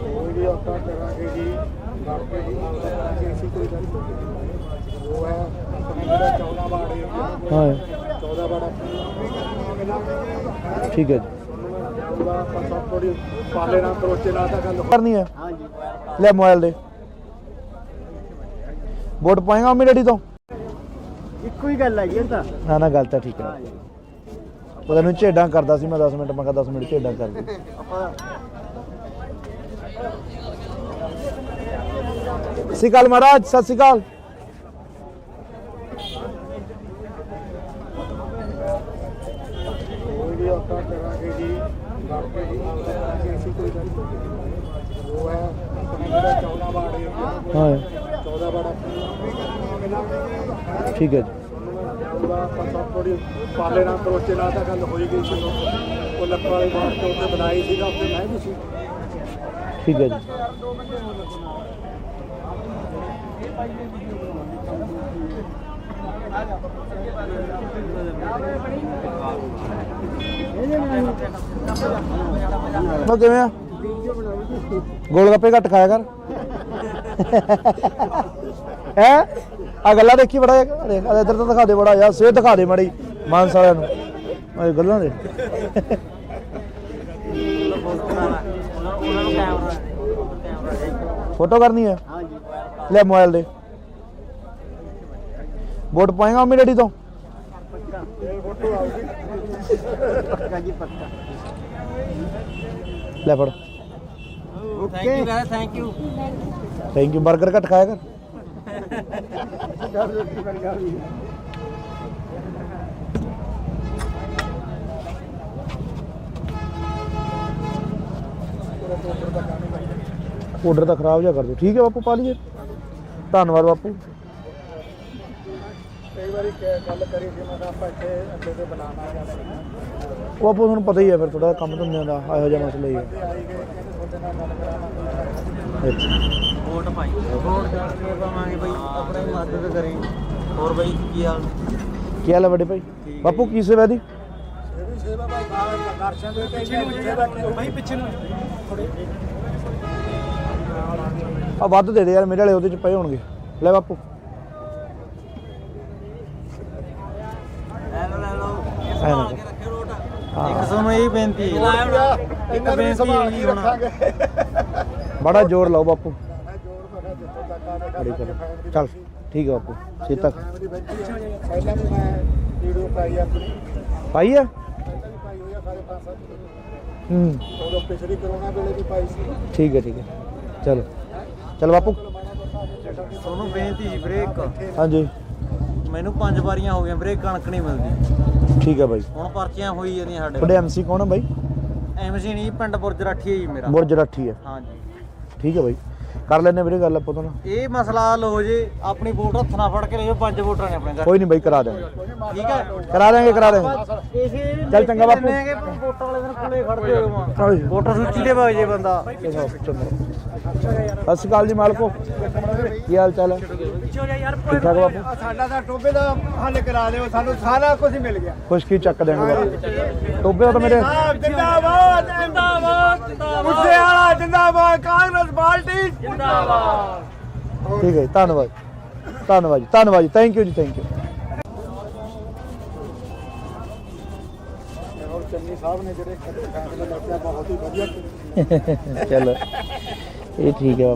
ਕੋਈ ਵੀ ਆਪਾਂ ਕਰਾਂਗੇ ਜੀ, ਕਰਕੇ ਜੀ ਕਰਾਂਗੇ। ਅਸੀਂ ਕੋਈ ਗੱਲ ਨਹੀਂ। ਉਹ ਹੈ ਆਪਣਾ ਜਿਹੜਾ 14 ਵਾਰਡ ਏਰੀਆ, ਹਾਂ 14 ਵਾਰਡ ਠੀਕ ਹੈ ਜੀ। ਉਹਦਾ ਆਪਾਂ ਸਭ ਥੋੜੀ ਪਾਲੇ ਨਾਲ ਕਰੋਚੇ ਨਾਲ ਤਾਂ ਗੱਲ ਹੋਈ। ਕਰਨੀ ਹੈ? ਹਾਂ ਜੀ। ਲੈ ਮੋਬਾਈਲ ਦੇ। ਵੋਟ ਪਾਏਗਾ ਮੰਮੀ ਡੈਡੀ ਤੋਂ? ਇੱਕੋ ਹੀ ਗੱਲ ਹੈ ਜੀ ਇਹ ਤਾਂ। ਨਾ ਨਾ ਗੱਲ ਤਾਂ ਠੀਕ ਹੈ। ਉਹਦਾ ਨੂੰ ਝੇਡਾਂ ਕਰਦਾ ਸੀ ਮੈਂ 10 ਮਿੰਟ, ਮੈਂ ਕਿਹਾ 10 ਮਿੰਟ ਝੇਡਾਂ ਕਰ ਦੇ। ਆਪਾਂ ਸਤਿ ਸ਼੍ਰੀ ਅਕਾਲ ਮਹਾਰਾਜ, ਸਤਿ ਸ਼੍ਰੀ ਅਕਾਲ। ਕੋਈ ਵੀ ਆਪਾਂ ਕਰਾਂਗੇ ਜੀ, ਕਰਕੇ ਜੀ ਕਰਾਂਗੇ। ਅਸੀਂ ਕੋਈ ਗੱਲ ਨਹੀਂ। ਉਹ ਹੈ ਆਪਣਾ ਜਿਹੜਾ 14 ਵਾਰਡ ਏਰੀਆ, ਹਾਂ 14 ਵਾਰਡ ਠੀਕ ਹੈ ਜੀ। ਉਹਦਾ ਆਪਾਂ ਸਭ ਥੋੜੀ ਪਾਲੇ ਨਾਲ ਕਰੋਚੇ ਨਾਲ ਤਾਂ ਗੱਲ ਹੋਈ ਗਈ ਸੀ। ਉਹ ਲੱਕੜ ਵਾਲੀ ਬਾਤ ਤੇ ਉੱਤੇ ਬਣਾਈ ਸੀਗਾ, ਉੱਤੇ ਮੈਂ ਵੀ ਸੀ। ਠੀਕ ਹੈ ਜੀ। ਉਹ ਕਿਵੇਂ ਆ? ਗੋਲ ਗੱਪੇ ਘੱਟ ਖਾਇਆ ਕਰ। ਹੈ ਆ ਗੱਲਾਂ ਦੇਖੀ ਬੜਾ ਦੇਖ ਇੱਧਰ ਤਾਂ ਦਿਖਾ ਦੇ ਬੜਾ ਯਾਰ ਸਿਹਤ ਦਿਖਾ ਦੇ ਮਾੜੀ ਮਾਨਸ ਵਾਲਿਆਂ ਨੂੰ ਇਹ ਗੱਲਾਂ ਦੇ ਉਹਨਾਂ ਨੂੰ ਕੈਮਰਾ ਫੋਟੋ ਕਰਨੀ ਹੈ ਹਾਂਜੀ ਲੈ ਮੋਬਾਈਲ ਦੇ ਵੋਟ ਪਾਏਗਾ ਮੰਮੀ ਡੈਡੀ ਤੋਂ ਪੱਕਾ ਜੀ ਪੱਕਾ ਲੈ ਫੜ thank you guys thank you thank you 버ਗਰ ਘੱਟ ਖਾਇਆ ਕਰ ਆਰਡਰ ਤਾਂ ਖਰਾਬ ਜਿਹਾ ਕਰ ਦਿਓ ਠੀਕ ਹੈ ਬਾਪੂ ਪਾ ਲਈਏ ਧੰਨਵਾਦ ਬਾਪੂ ਕਈ ਵਾਰੀ ਗੱਲ ਕਰੀ ਸੀ ਮੈਂ ਕਿਹਾ ਆਪਾਂ ਇੱਥੇ ਅੱਡੇ ਤੇ ਬਣਾਉਣਾ ਜਾਂਦੇ ਉਹ ਬਾਪੂ ਤੁਹਾਨੂੰ ਪਤਾ ਹੀ ਹੈ ਫਿਰ ਥੋੜਾ ਕੰਮ ਧੰਦਿਆਂ ਦਾ ਇਹੋ ਜਿਹਾ ਮਸਲਾ ਹੀ ਹੈ ਆਈ ਗਏ ਕਹਿੰਦੇ ਤੁਹਾਡੇ ਨਾਲ ਗੱਲ ਕਰਾਵਾਂਗੇ ਅੱਛਾ ਵੋਟ ਪਾਈ ਵੋਟ ਕਰਕੇ ਪਾਵਾਂਗੇ ਬਈ ਆਪਣੀ ਮਦਦ ਕਰੀ ਹੋਰ ਬਈ ਕੀ ਹਾਲ ਕੀ ਹਾਲ ਹੈ ਵੱਡੇ ਭਾਈ ਬਾਪੂ ਕੀ ਸੇਵਾ ਦੀ ਇਹ ਵੀ ਸੇਵਾ ਭਾਈ ਦਰਸ਼ਨ ਦੇ ਕੇ ਸੇਵਾ ਕੀ ਭਾਈ ਪਿੱਛੇ ਨੂੰ ਆ ਵੱਧ ਦੇ ਦੇ ਯਾਰ ਮੇਰੇ ਵਾਲੇ ਉਹਦੇ ਚ ਪਏ ਹੋਣਗੇ ਲੈ ਬਾਪੂ ਲੈ ਲਓ ਐ ਨਾ ਕੇ ਰੱਖਿਓ ਰੋਟ ਹਾਂ। ਇੱਕ ਤੁਹਾਨੂੰ ਇਹ ਬੇਨਤੀ ਹੈ ਇਹਨਾਂ ਨੂੰ ਸੰਭਾਲ ਕੇ ਰੱਖਾਂਗੇ ਬੜਾ ਜ਼ੋਰ ਲਾਓ ਬਾਪੂ ਮੈਂ ਜੋਰ ਮੈਂ ਜਿੱਥੋਂ ਤੱਕ ਆ ਬੜੀ ਕਰ ਚੱਲ ਠੀਕ ਹੈ ਬਾਪੂ ਸੀਤਾ ਪਹਿਲਾਂ ਵੀ ਮੈਂ ਵੀਡੀਓ ਪਾਈ ਆਪਣੀ ਪਾਈ ਆ ਪਾਈ ਹੋਈ ਆ ਸਾਰੇ 5-7 ਹੂੰ ਉਦੋਂ ਪਿਛਲੀ ਕਰੋਨਾ ਵੇਲੇ ਵੀ ਪਾਈ ਸੀ ਠੀਕ ਹੈ ਚਲੋ ਚਲ ਬਾਪੂ ਤੁਹਾਨੂੰ ਬੇਨਤੀ ਜੀ ਬ੍ਰੇਕ ਹਾਂਜੀ ਮੈਨੂੰ 5 ਵਾਰੀਆਂ ਹੋ ਗਈਆਂ ਬ੍ਰੇਕ ਕਣਕ ਨਹੀਂ ਮਿਲਦੀ ਠੀਕ ਹੈ ਬਾਈ ਹੁਣ ਪਰਚੀਆਂ ਹੋਈ ਜਾਂਦੀਆਂ ਸਾਡੇ ਤੁਹਾਡੇ ਐਮਸੀ ਕੌਣ ਹੈ ਬਾਈ ਐਮਸੀ ਨਹੀਂ ਪਿੰਡ ਬੁਰਜ ਰਾਠੀ ਹੈ ਜੀ ਮੇਰਾ ਬੁਰਜ ਰਾਠੀ ਹੈ ਹਾਂਜੀ ਠੀਕ ਹੈ ਬਾਈ ਕਰ ਲੈਣੇ ਵੀਰੇ ਗੱਲ ਆਪਾਂ ਤੋਂ ਨਾ ਇਹ ਮਸਲਾ ਹੱਲ ਹੋ ਜੇ ਆਪਣੀ ਵੋਟ ਹੱਥ ਨਾਲ ਫੜ ਕੇ ਲੈ ਜਾਓ 5 ਵੋਟਰਾਂ ਨੇ ਆਪਣੇ ਘਰ ਕੋਈ ਨਹੀਂ ਬਾਈ ਕਰਾ ਦੇਵਾਂਗੇ ਠੀਕ ਹੈ ਕਰਾ ਦੇਵਾਂਗੇ ਇਸੇ ਚੱਲ ਚੰਗਾ ਬਾਪੂ। ਵੋਟਾਂ ਵਾਲੇ ਦਿਨ ਕੋਲੇ ਖੜਦੇ ਹੋ ਹਾਂਜੀ। ਵੋਟਰ ਸੂਚੀ ਤੇ ਵਗ ਜੇ ਬੰਦਾ ਸਤਿ ਸ਼੍ਰੀ ਅਕਾਲ ਜੀ ਮਾਲਕੋ ਕੀ ਹਾਲ ਚਾਲ ਹੈ ਠੀਕ ਠਾਕ ਬਾਪੂ ਸਾਡਾ ਤਾਂ ਟੋਬੇ ਦਾ ਹੱਲ ਕਰਾ ਦਿਓ ਸਾਨੂੰ ਸਾਰਾ ਕੁਝ ਮਿਲ ਗਿਆ ਖੁਸ਼ਕੀ ਚੱਕ ਦੇਣਗੇ ਬਾਪੂ ਟੋਬੇ ਦਾ ਤਾਂ ਮੇਰੇ ਜਿੰਦਾਬਾਦ ਜਿੰਦਾਬਾਦ ਮੁੱਸੇ ਵਾਲਾ ਜਿੰਦਾਬਾਦ ਕਾਂਗਰਸ ਪਾਰਟੀ ਜਿੰਦਾਬਾਦ ਠੀਕ ਹੈ ਜੀ, ਧੰਨਵਾਦ ਧੰਨਵਾਦ ਜੀ ਥੈਂਕ ਯੂ ਜੀ ਥੈਂਕ ਯੂ ਔਰ ਚੰਨੀ ਸਾਹਿਬ ਨੇ ਜਿਹੜੇ ਫੈਸਲਾ ਲਿਆ ਬਹੁਤ ਹੀ ਵਧੀਆ ਚਲੋ ਇਹ ਠੀਕ ਹੈ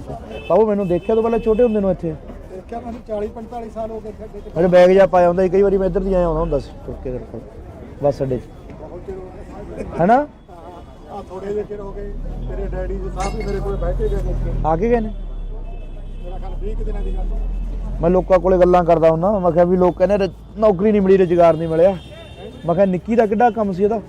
ਬਾਪੂ ਮੈਨੂੰ ਦੇਖਿਆ ਤੋਂ ਪਹਿਲਾਂ ਛੋਟੇ ਹੁੰਦੇ ਨੂੰ ਇੱਥੇ ਦੇਖਿਆ ਮੈਨੂੰ 40-45 ਸਾਲ ਹੋ ਗਏ ਖੱਡੇ ਤੇ ਮੇਰੇ ਬੈਗ ਜਾ ਪਾਇਆ ਹੁੰਦਾ ਸੀ ਕਈ ਵਾਰੀ ਮੈਂ ਇੱਧਰ ਦੀ ਆਇਆ ਹੁੰਦਾ ਸੀ ਤੁਰ ਕੇ ਤੇਰੇ ਕੋਲ ਬੱਸ ਅੱਡੇ 'ਚ ਬਹੁਤ ਚਿਰ ਹੋ ਗਏ ਹੈਨਾ ਆ ਥੋੜੇ ਜਿਹੇ ਚਿਰ ਹੋ ਗਏ ਤੇਰੇ ਡੈਡੀ ਜੀ ਸਾਹਿਬ ਵੀ ਮੇਰੇ ਕੋਲ ਬੈਠੇ ਗਏ ਦੇਖੇ ਆ ਕੇ ਗਏ ਨੇ ਮੇਰਾ ਖਿਆਲ 20 ਦਿਨਾਂ ਦੀ ਗੱਲ ਮੈਂ ਲੋਕਾਂ ਕੋਲੇ ਗੱਲਾਂ ਕਰਦਾ ਹੁੰਦਾ ਮੈਂ ਕਿਹਾ ਵੀ ਲੋਕ ਕਹਿੰਦੇ ਨੌਕਰੀ ਨਹੀਂ ਮਿਲੀ ਰੁਜ਼ਗਾਰ ਨਹੀਂ ਮਿਲਿਆ ਮੈਂ ਕਿਹਾ ਨਿੱਕੀ ਦਾ ਕਿੱਡਾ ਕੰਮ ਸੀ ਇਹਦਾ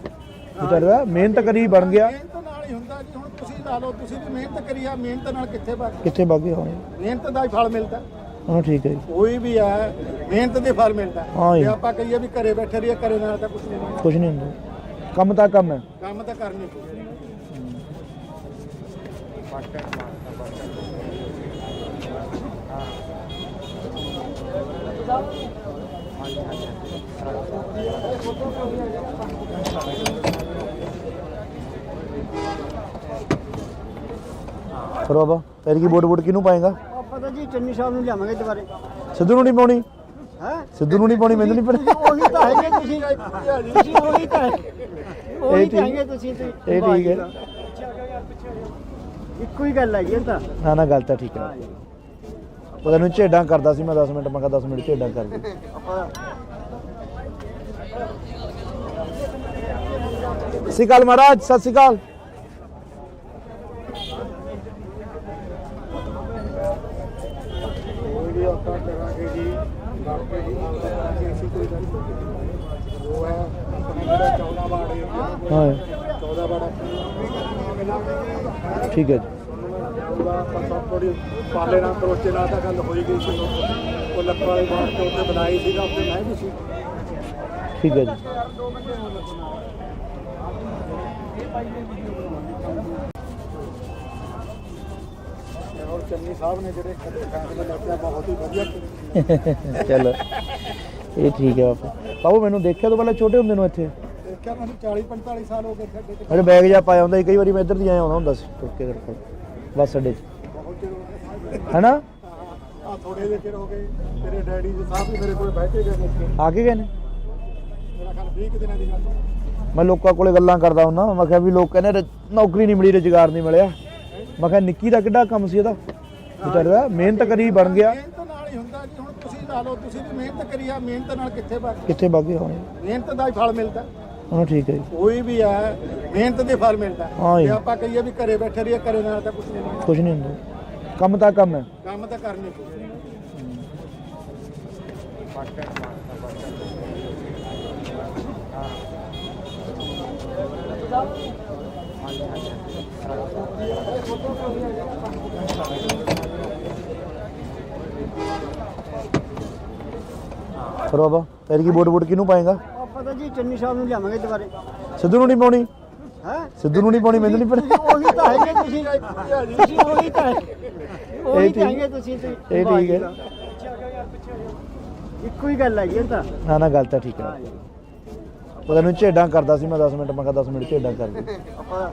ਵਿਚਾਰੇ ਦਾ ਮਿਹਨਤ ਕਰੀ ਬਣ ਗਿਆ ਮਿਹਨਤ ਨਾਲ ਹੀ ਹੁੰਦਾ ਜੀ ਹੁਣ ਤੁਸੀਂ ਲਾ ਲਓ ਤੁਸੀਂ ਵੀ ਮਿਹਨਤ ਕਰੀ ਆ ਮਿਹਨਤ ਨਾਲ ਕਿੱਥੇ ਬਣ ਕਿੱਥੇ ਬਾਗੇ ਹੋਣੇ ਮਿਹਨਤ ਦਾ ਹੀ ਫਲ ਮਿਲਦਾ ਹਾਂ ਠੀਕ ਹੈ ਜੀ ਕੋਈ ਵੀ ਹੈ ਮਿਹਨਤ ਦੇ ਫਲ ਮਿਲਦਾ ਹਾਂ ਜੀ। ਜੇ ਆਪਾਂ ਕਹੀਏ ਵੀ ਘਰੇ ਬੈਠੇ ਰਹੀਏ ਘਰੇ ਨਾਲ ਤਾਂ ਕੁਝ ਨਹੀਂ ਹੁੰਦਾ। ਕੁਝ ਨਹੀਂ ਹੁੰਦਾ ਕੰਮ ਤਾਂ ਕੰਮ ਹੈ ਕੰਮ ਤਾਂ ਕਰਨੀ ਪਊ ਫਿਰ ਬਾਬਾ ਤੇਰੀ ਕੀ ਵੋਟ ਕਿਹਨੂੰ ਪਾਏਗਾ ਪਤਾ ਜੀ ਚੰਨੀ ਸਾਹਿਬ ਨੂੰ ਲਿਆਵਾਂਗੇ ਦੁਬਾਰੇ ਸਿੱਧੂ ਨੂੰ ਨਹੀਂ ਪਾਉਣੀ ਹੈ ਸਿੱਧੂ ਨੂੰ ਨਹੀਂ ਪਾਉਣੀ ਮੈਨੂੰ ਨਹੀਂ ਪਤਾ ਉਹੀ ਤਾਂ ਹੈਗੇ ਤੁਸੀਂ ਉਹੀ ਤਾਂ ਉਹੀ ਤਾਂ ਹੈਗੇ ਤੁਸੀਂ ਤੇ ਇਹ ਠੀਕ ਹੈ ਇੱਕੋ ਹੀ ਗੱਲ ਹੈ ਜੀ ਇਹ ਤਾਂ ਨਾ ਗੱਲ ਤਾਂ ਠੀਕ ਹੈ ਉਹ ਤੈਨੂੰ ਝੇਡਾਂ ਕਰਦਾ ਸੀ ਮੈਂ 10 ਮਿੰਟ ਮੈਂ ਕਿਹਾ 10 ਮਿੰਟ ਝੇਡਾਂ ਕਰ ਦੇ ਸਤਿ ਸ਼੍ਰੀ ਅਕਾਲ ਮਹਾਰਾਜ ਸਤਿ ਸ਼੍ਰੀ ਅਕਾਲ ਕੋਈ ਵੀ ਆਪਾਂ ਕਰਾਂਗੇ ਜੀ ਬਾਕੀ ਜੀ ਕਰਾਂਗੇ ਅਸੀਂ ਕੋਈ ਗੱਲ ਨਹੀਂ ਉਹ ਹੈ ਆਪਣੇ ਜਿਹੜਾ 14 ਵਾਰਡ ਹੈ ਹਾਂ 14 ਵਾਰਡ ਠੀਕ ਹੈ ਜੀ ਉਹਦਾ ਆਪਾਂ ਸਭ ਥੋੜੀ ਪਾਲੇ ਨਾਲ ਕਰੋਚੇ ਨਾਲ ਤਾਂ ਗੱਲ ਹੋਈ ਗਈ ਸੀ ਉਹ ਲੱਖਾਂ ਵਾਲੀ ਬਾਤ ਤੋਂ ਉੱਤੇ ਬਣਾਈ ਸੀਗਾ ਉੱਤੇ ਮੈਂ ਵੀ ਸੀ ਠੀਕ ਹੈ ਜੀ ਔਰ ਚੰਨੀ ਸਾਹਿਬ ਨੇ ਜਿਹੜੇ ਫੈਸਲਾ ਲਿਆ ਬਹੁਤ ਹੀ ਵਧੀਆ ਚਲੋ ਇਹ ਠੀਕ ਹੈ ਬਾਪੂ ਮੈਨੂੰ ਦੇਖਿਆ ਤੋਂ ਪਹਿਲਾਂ ਛੋਟੇ ਹੁੰਦੇ ਨੂੰ ਇੱਥੇ ਦੇਖਿਆ ਮੈਨੂੰ 40-45 ਸਾਲ ਹੋ ਗਏ ਖੱਡੇ ਤੇ ਮੇਰੇ ਬੈਗ ਜਾ ਪਾਇਆ ਹੁੰਦਾ ਸੀ ਕਈ ਵਾਰੀ ਮੈਂ ਇੱਧਰ ਦੀ ਆਇਆ ਹੁੰਦਾ ਸੀ ਤੁਰ ਕੇ ਤੇਰੇ ਕੋਲ ਬੱਸ ਅੱਡੇ 'ਚ ਬਹੁਤ ਚਿਰ ਹੋ ਗਏ ਹੈਨਾ ਆ ਆ ਥੋੜੇ ਜਿਹੇ ਚਿਰ ਹੋ ਗਏ ਤੇਰੇ ਡੈਡੀ ਜੀ ਸਾਹਿਬ ਵੀ ਮੇਰੇ ਕੋਲ ਬੈਠੇ ਗਏ ਨੇ ਆ ਕੇ ਗਏ ਨੇ? ਮੇਰਾ ਖਿਆਲ 20 ਕੁ ਦਿਨਾਂ ਦੀ ਗੱਲ ਹੈ। ਮੈਂ ਲੋਕਾਂ ਕੋਲੇ ਗੱਲਾਂ ਕਰਦਾ ਹੁੰਦਾ, ਮੈਂ ਕਿਹਾ ਵੀ ਲੋਕ ਕਹਿੰਦੇ ਨੌਕਰੀ ਨਹੀਂ ਮਿਲੀ, ਰੁਜ਼ਗਾਰ ਨਹੀਂ ਮਿਲਿਆ। ਮੈਂ ਕਿਹਾ ਨਿੱਕੀ ਦਾ ਕਿੱਡਾ ਕੰਮ ਸੀ ਇਹਦਾ, ਵਿਚਾਰਾ ਮਿਹਨਤ ਕਰੀ ਬਣ ਗਿਆ। ਮਿਹਨਤ ਨਾਲ ਹੀ ਹੁੰਦਾ ਜੀ। ਹੁਣ ਤੁਸੀਂ ਲਾ ਲਓ, ਤੁਸੀਂ ਵੀ ਮਿਹਨਤ ਕਰੀ ਆ, ਮਿਹਨਤ ਨਾਲ ਕਿੱਥੇ ਵਗ ਕਿੱਥੇ ਵਗ ਗਏ ਹੋਣੇ? ਮਿਹਨਤ ਦਾ ਹੀ ਫਲ ਮਿਲਦਾ। ਹਾਂ ਠੀਕ ਹੈ ਜੀ। ਕੋਈ ਵੀ ਹੈ ਮਿਹਨਤ ਦੇ ਫਲ ਮਿਲਦਾ। ਹਾਂ ਜੀ। ਜੇ ਆਪਾਂ ਕਹੀਏ ਵੀ ਘਰੇ ਬੈਠੇ ਰਹੀਏ, ਘਰੇ ਨਾਲ ਤਾਂ ਕੁਝ ਨਹੀਂ ਹੁੰਦਾ। ਕੁਝ ਨਹੀਂ ਹੁੰਦਾ, ਕੰਮ ਤਾਂ ਕੰਮ ਹੈ। ਕੰਮ ਤਾਂ ਕਰਨੀ ਪਊ। ਫਿਰ ਬਾਬਾ ਤੇਰੀ ਕੀ ਵੋਟ ਕਿਹਨੂੰ ਪਾਏਗਾ? ਆਪਾਂ ਤਾਂ ਜੀ ਚੰਨੀ ਸਾਹਿਬ ਨੂੰ ਲਿਆਵਾਂਗੇ ਦੁਬਾਰੇ। ਸਿੱਧੂ ਨੂੰ ਨਹੀਂ ਪਾਉਣੀ? ਹੈ ਸਿੱਧੂ ਨੂੰ ਨਹੀਂ ਪਾਉਣੀ, ਮੈਨੂੰ ਨਹੀਂ ਪਤਾ। ਉਹੀ ਤਾਂ ਹੈਗੇ ਤੁਸੀਂ ਤੁਸੀਂ ਉਹੀ ਤਾਂ ਉਹੀ ਤਾਂ ਹੈਗੇ ਤੁਸੀਂ ਤੇ ਇਹ ਠੀਕ ਹੈ। ਇੱਕੋ ਹੀ ਗੱਲ ਹੈਗੀ ਇਹ ਤਾਂ। ਨਾ ਨਾ, ਗੱਲ ਤਾਂ ਠੀਕ ਹੈ। ਪਤਾ ਨਹੀਂ ਝੇਡਾਂ ਕਰਦਾ ਸੀ ਮੈਂ 10 ਮਿੰਟ, ਮੈਂ ਕਿਹਾ 10 ਮਿੰਟ ਝੇਡਾਂ ਕਰ ਦੇ। ਆਪਾਂ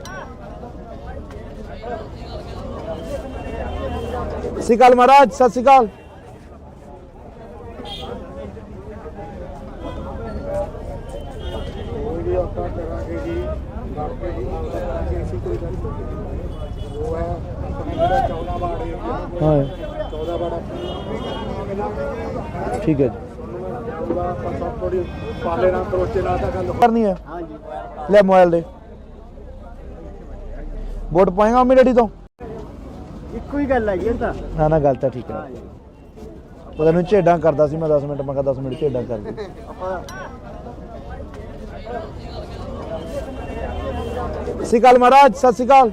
ਸਤਿ ਸ਼੍ਰੀ ਅਕਾਲ ਮਹਾਰਾਜ, ਸਤਿ ਸ਼੍ਰੀ ਅਕਾਲ। ਕੋਈ ਵੀ ਆਪਾਂ ਕਰਾਂਗੇ ਜੀ, ਬਾਕੀ ਜੀ ਕਰਾਂਗੇ ਅਸੀਂ, ਕੋਈ ਗੱਲ ਨਹੀਂ। ਉਹ ਹੈ ਆਪਣੇ ਜਿਹੜਾ 14 ਵਾਰਡ ਏਰੀਆ, ਹਾਂ 14 ਵਾਰਡ ਠੀਕ ਹੈ ਜੀ। ਉਹਦਾ ਆਪਾਂ ਸਭ ਥੋੜੀ ਪਾਲੇ ਨਾਲ ਕਰੋਚੇ ਨਾਲ ਤਾਂ ਗੱਲ ਕਰਨੀ ਹੈ, ਹਾਂ ਜੀ ਲੈ ਮੋਬਾਈਲ ਦੇ। ਵੋਟ ਪਾਏਗਾ ਮੰਮੀ ਡੈਡੀ ਤੋਂ? ਇੱਕੋ ਹੀ ਗੱਲ ਹੈਗੀ ਇਹ ਤਾਂ। ਨਾ ਨਾ, ਗੱਲ ਤਾਂ ਠੀਕ ਹੈ। ਪਤਾ ਨਹੀਂ ਝੇਡਾਂ ਕਰਦਾ ਸੀ ਮੈਂ 10 ਮਿੰਟ, ਮੈਂ ਕਿਹਾ 10 ਮਿੰਟ ਝੇਡਾਂ ਕਰ ਦੇ। ਆਪਾਂ ਸਤਿ ਸ਼੍ਰੀ ਅਕਾਲ ਮਹਾਰਾਜ, ਸਤਿ ਸ਼੍ਰੀ ਅਕਾਲ।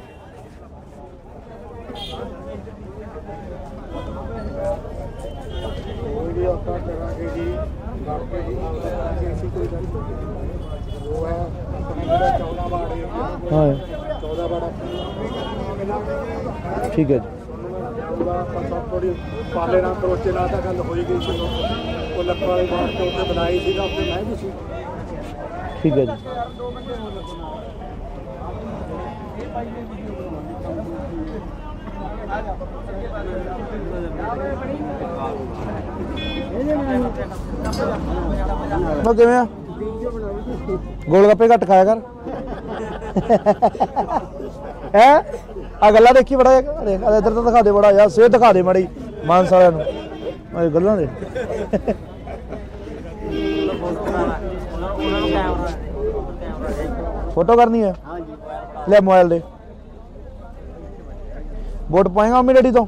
ਕੋਈ ਵੀ ਆਪਾਂ ਕਰਾਂਗੇ ਜੀ, ਬਾਕੀ ਜੀ ਕਰਾਂਗੇ ਅਸੀਂ, ਕੋਈ ਗੱਲ ਨਹੀਂ। ਉਹ ਹੈ ਆਪਣੇ ਜਿਹੜਾ 14 ਵਾਰਡ ਏਰੀਆ, ਹਾਂ 14 ਵਾਰਡ ਠੀਕ ਹੈ ਜੀ। ਉਹਦਾ ਆਪਾਂ ਸਭ ਥੋੜੀ ਪਾਲੇ ਨਾਲ ਕਰੋਚੇ ਨਾਲ ਤਾਂ ਗੱਲ ਹੋਈ ਗਈ ਸੀ। ਉਹ ਲੱਖਾਂ ਵਾਲੇ ਬਾਹਰ ਤੋਂ ਉੱਤੇ ਬਣਾਈ ਸੀਗਾ, ਉੱਥੇ ਮੈਂ ਵੀ ਸੀ। ਠੀਕ ਹੈ ਜੀ। ਮੈਂ ਕਿਵੇਂ ਆ? ਗੋਲ ਗੱਪੇ ਘੱਟ ਖਾਇਆ ਕਰ। ਹੈ ਆ ਗੱਲਾਂ ਦੇਖੀ ਬੜਾ ਇੱਧਰ ਤਾਂ ਦਿਖਾ ਦੇ ਬੜਾ ਯਾਰ, ਸਿਹਤ ਦਿਖਾ ਦੇ ਮਾੜੀ ਮਾਨਸ ਵਾਲਿਆਂ ਨੂੰ। ਆ ਗੱਲਾਂ ਦੇ ਫੋਟੋ ਕਰਨੀ ਹੈ, ਹਾਂ ਜੀ ਲੈ ਮੋਬਾਈਲ ਦੇ। ਵੋਟ ਪਾਏਗਾ ਮੰਮੀ ਡੈਡੀ ਤੋਂ?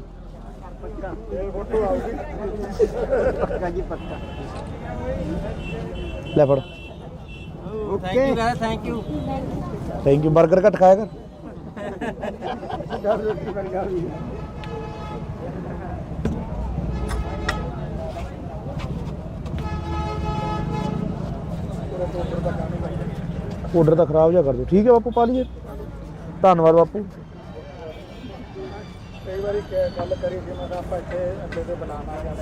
ਪੱਕਾ ਜੀ ਪੱਕਾ। ਲੈ ਫੜ। Thank you guys, thank you. Thank you. 버ਗਰ ਘੱਟ ਖਾਇਆ ਕਰ। ਆਰਡਰ ਤਾਂ ਖਰਾਬ ਜਿਹਾ ਕਰ ਦਿਓ। ਠੀਕ ਹੈ ਬਾਪੂ, ਪਾ ਲਈਏ। ਧੰਨਵਾਦ ਬਾਪੂ। ਕਈ ਵਾਰੀ ਗੱਲ ਕਰੀ ਸੀ, ਮੈਂ ਕਿਹਾ ਆਪਾਂ ਇੱਥੇ ਅੱਡੇ ਤੇ ਬਣਾਉਣਾ ਜਾਂ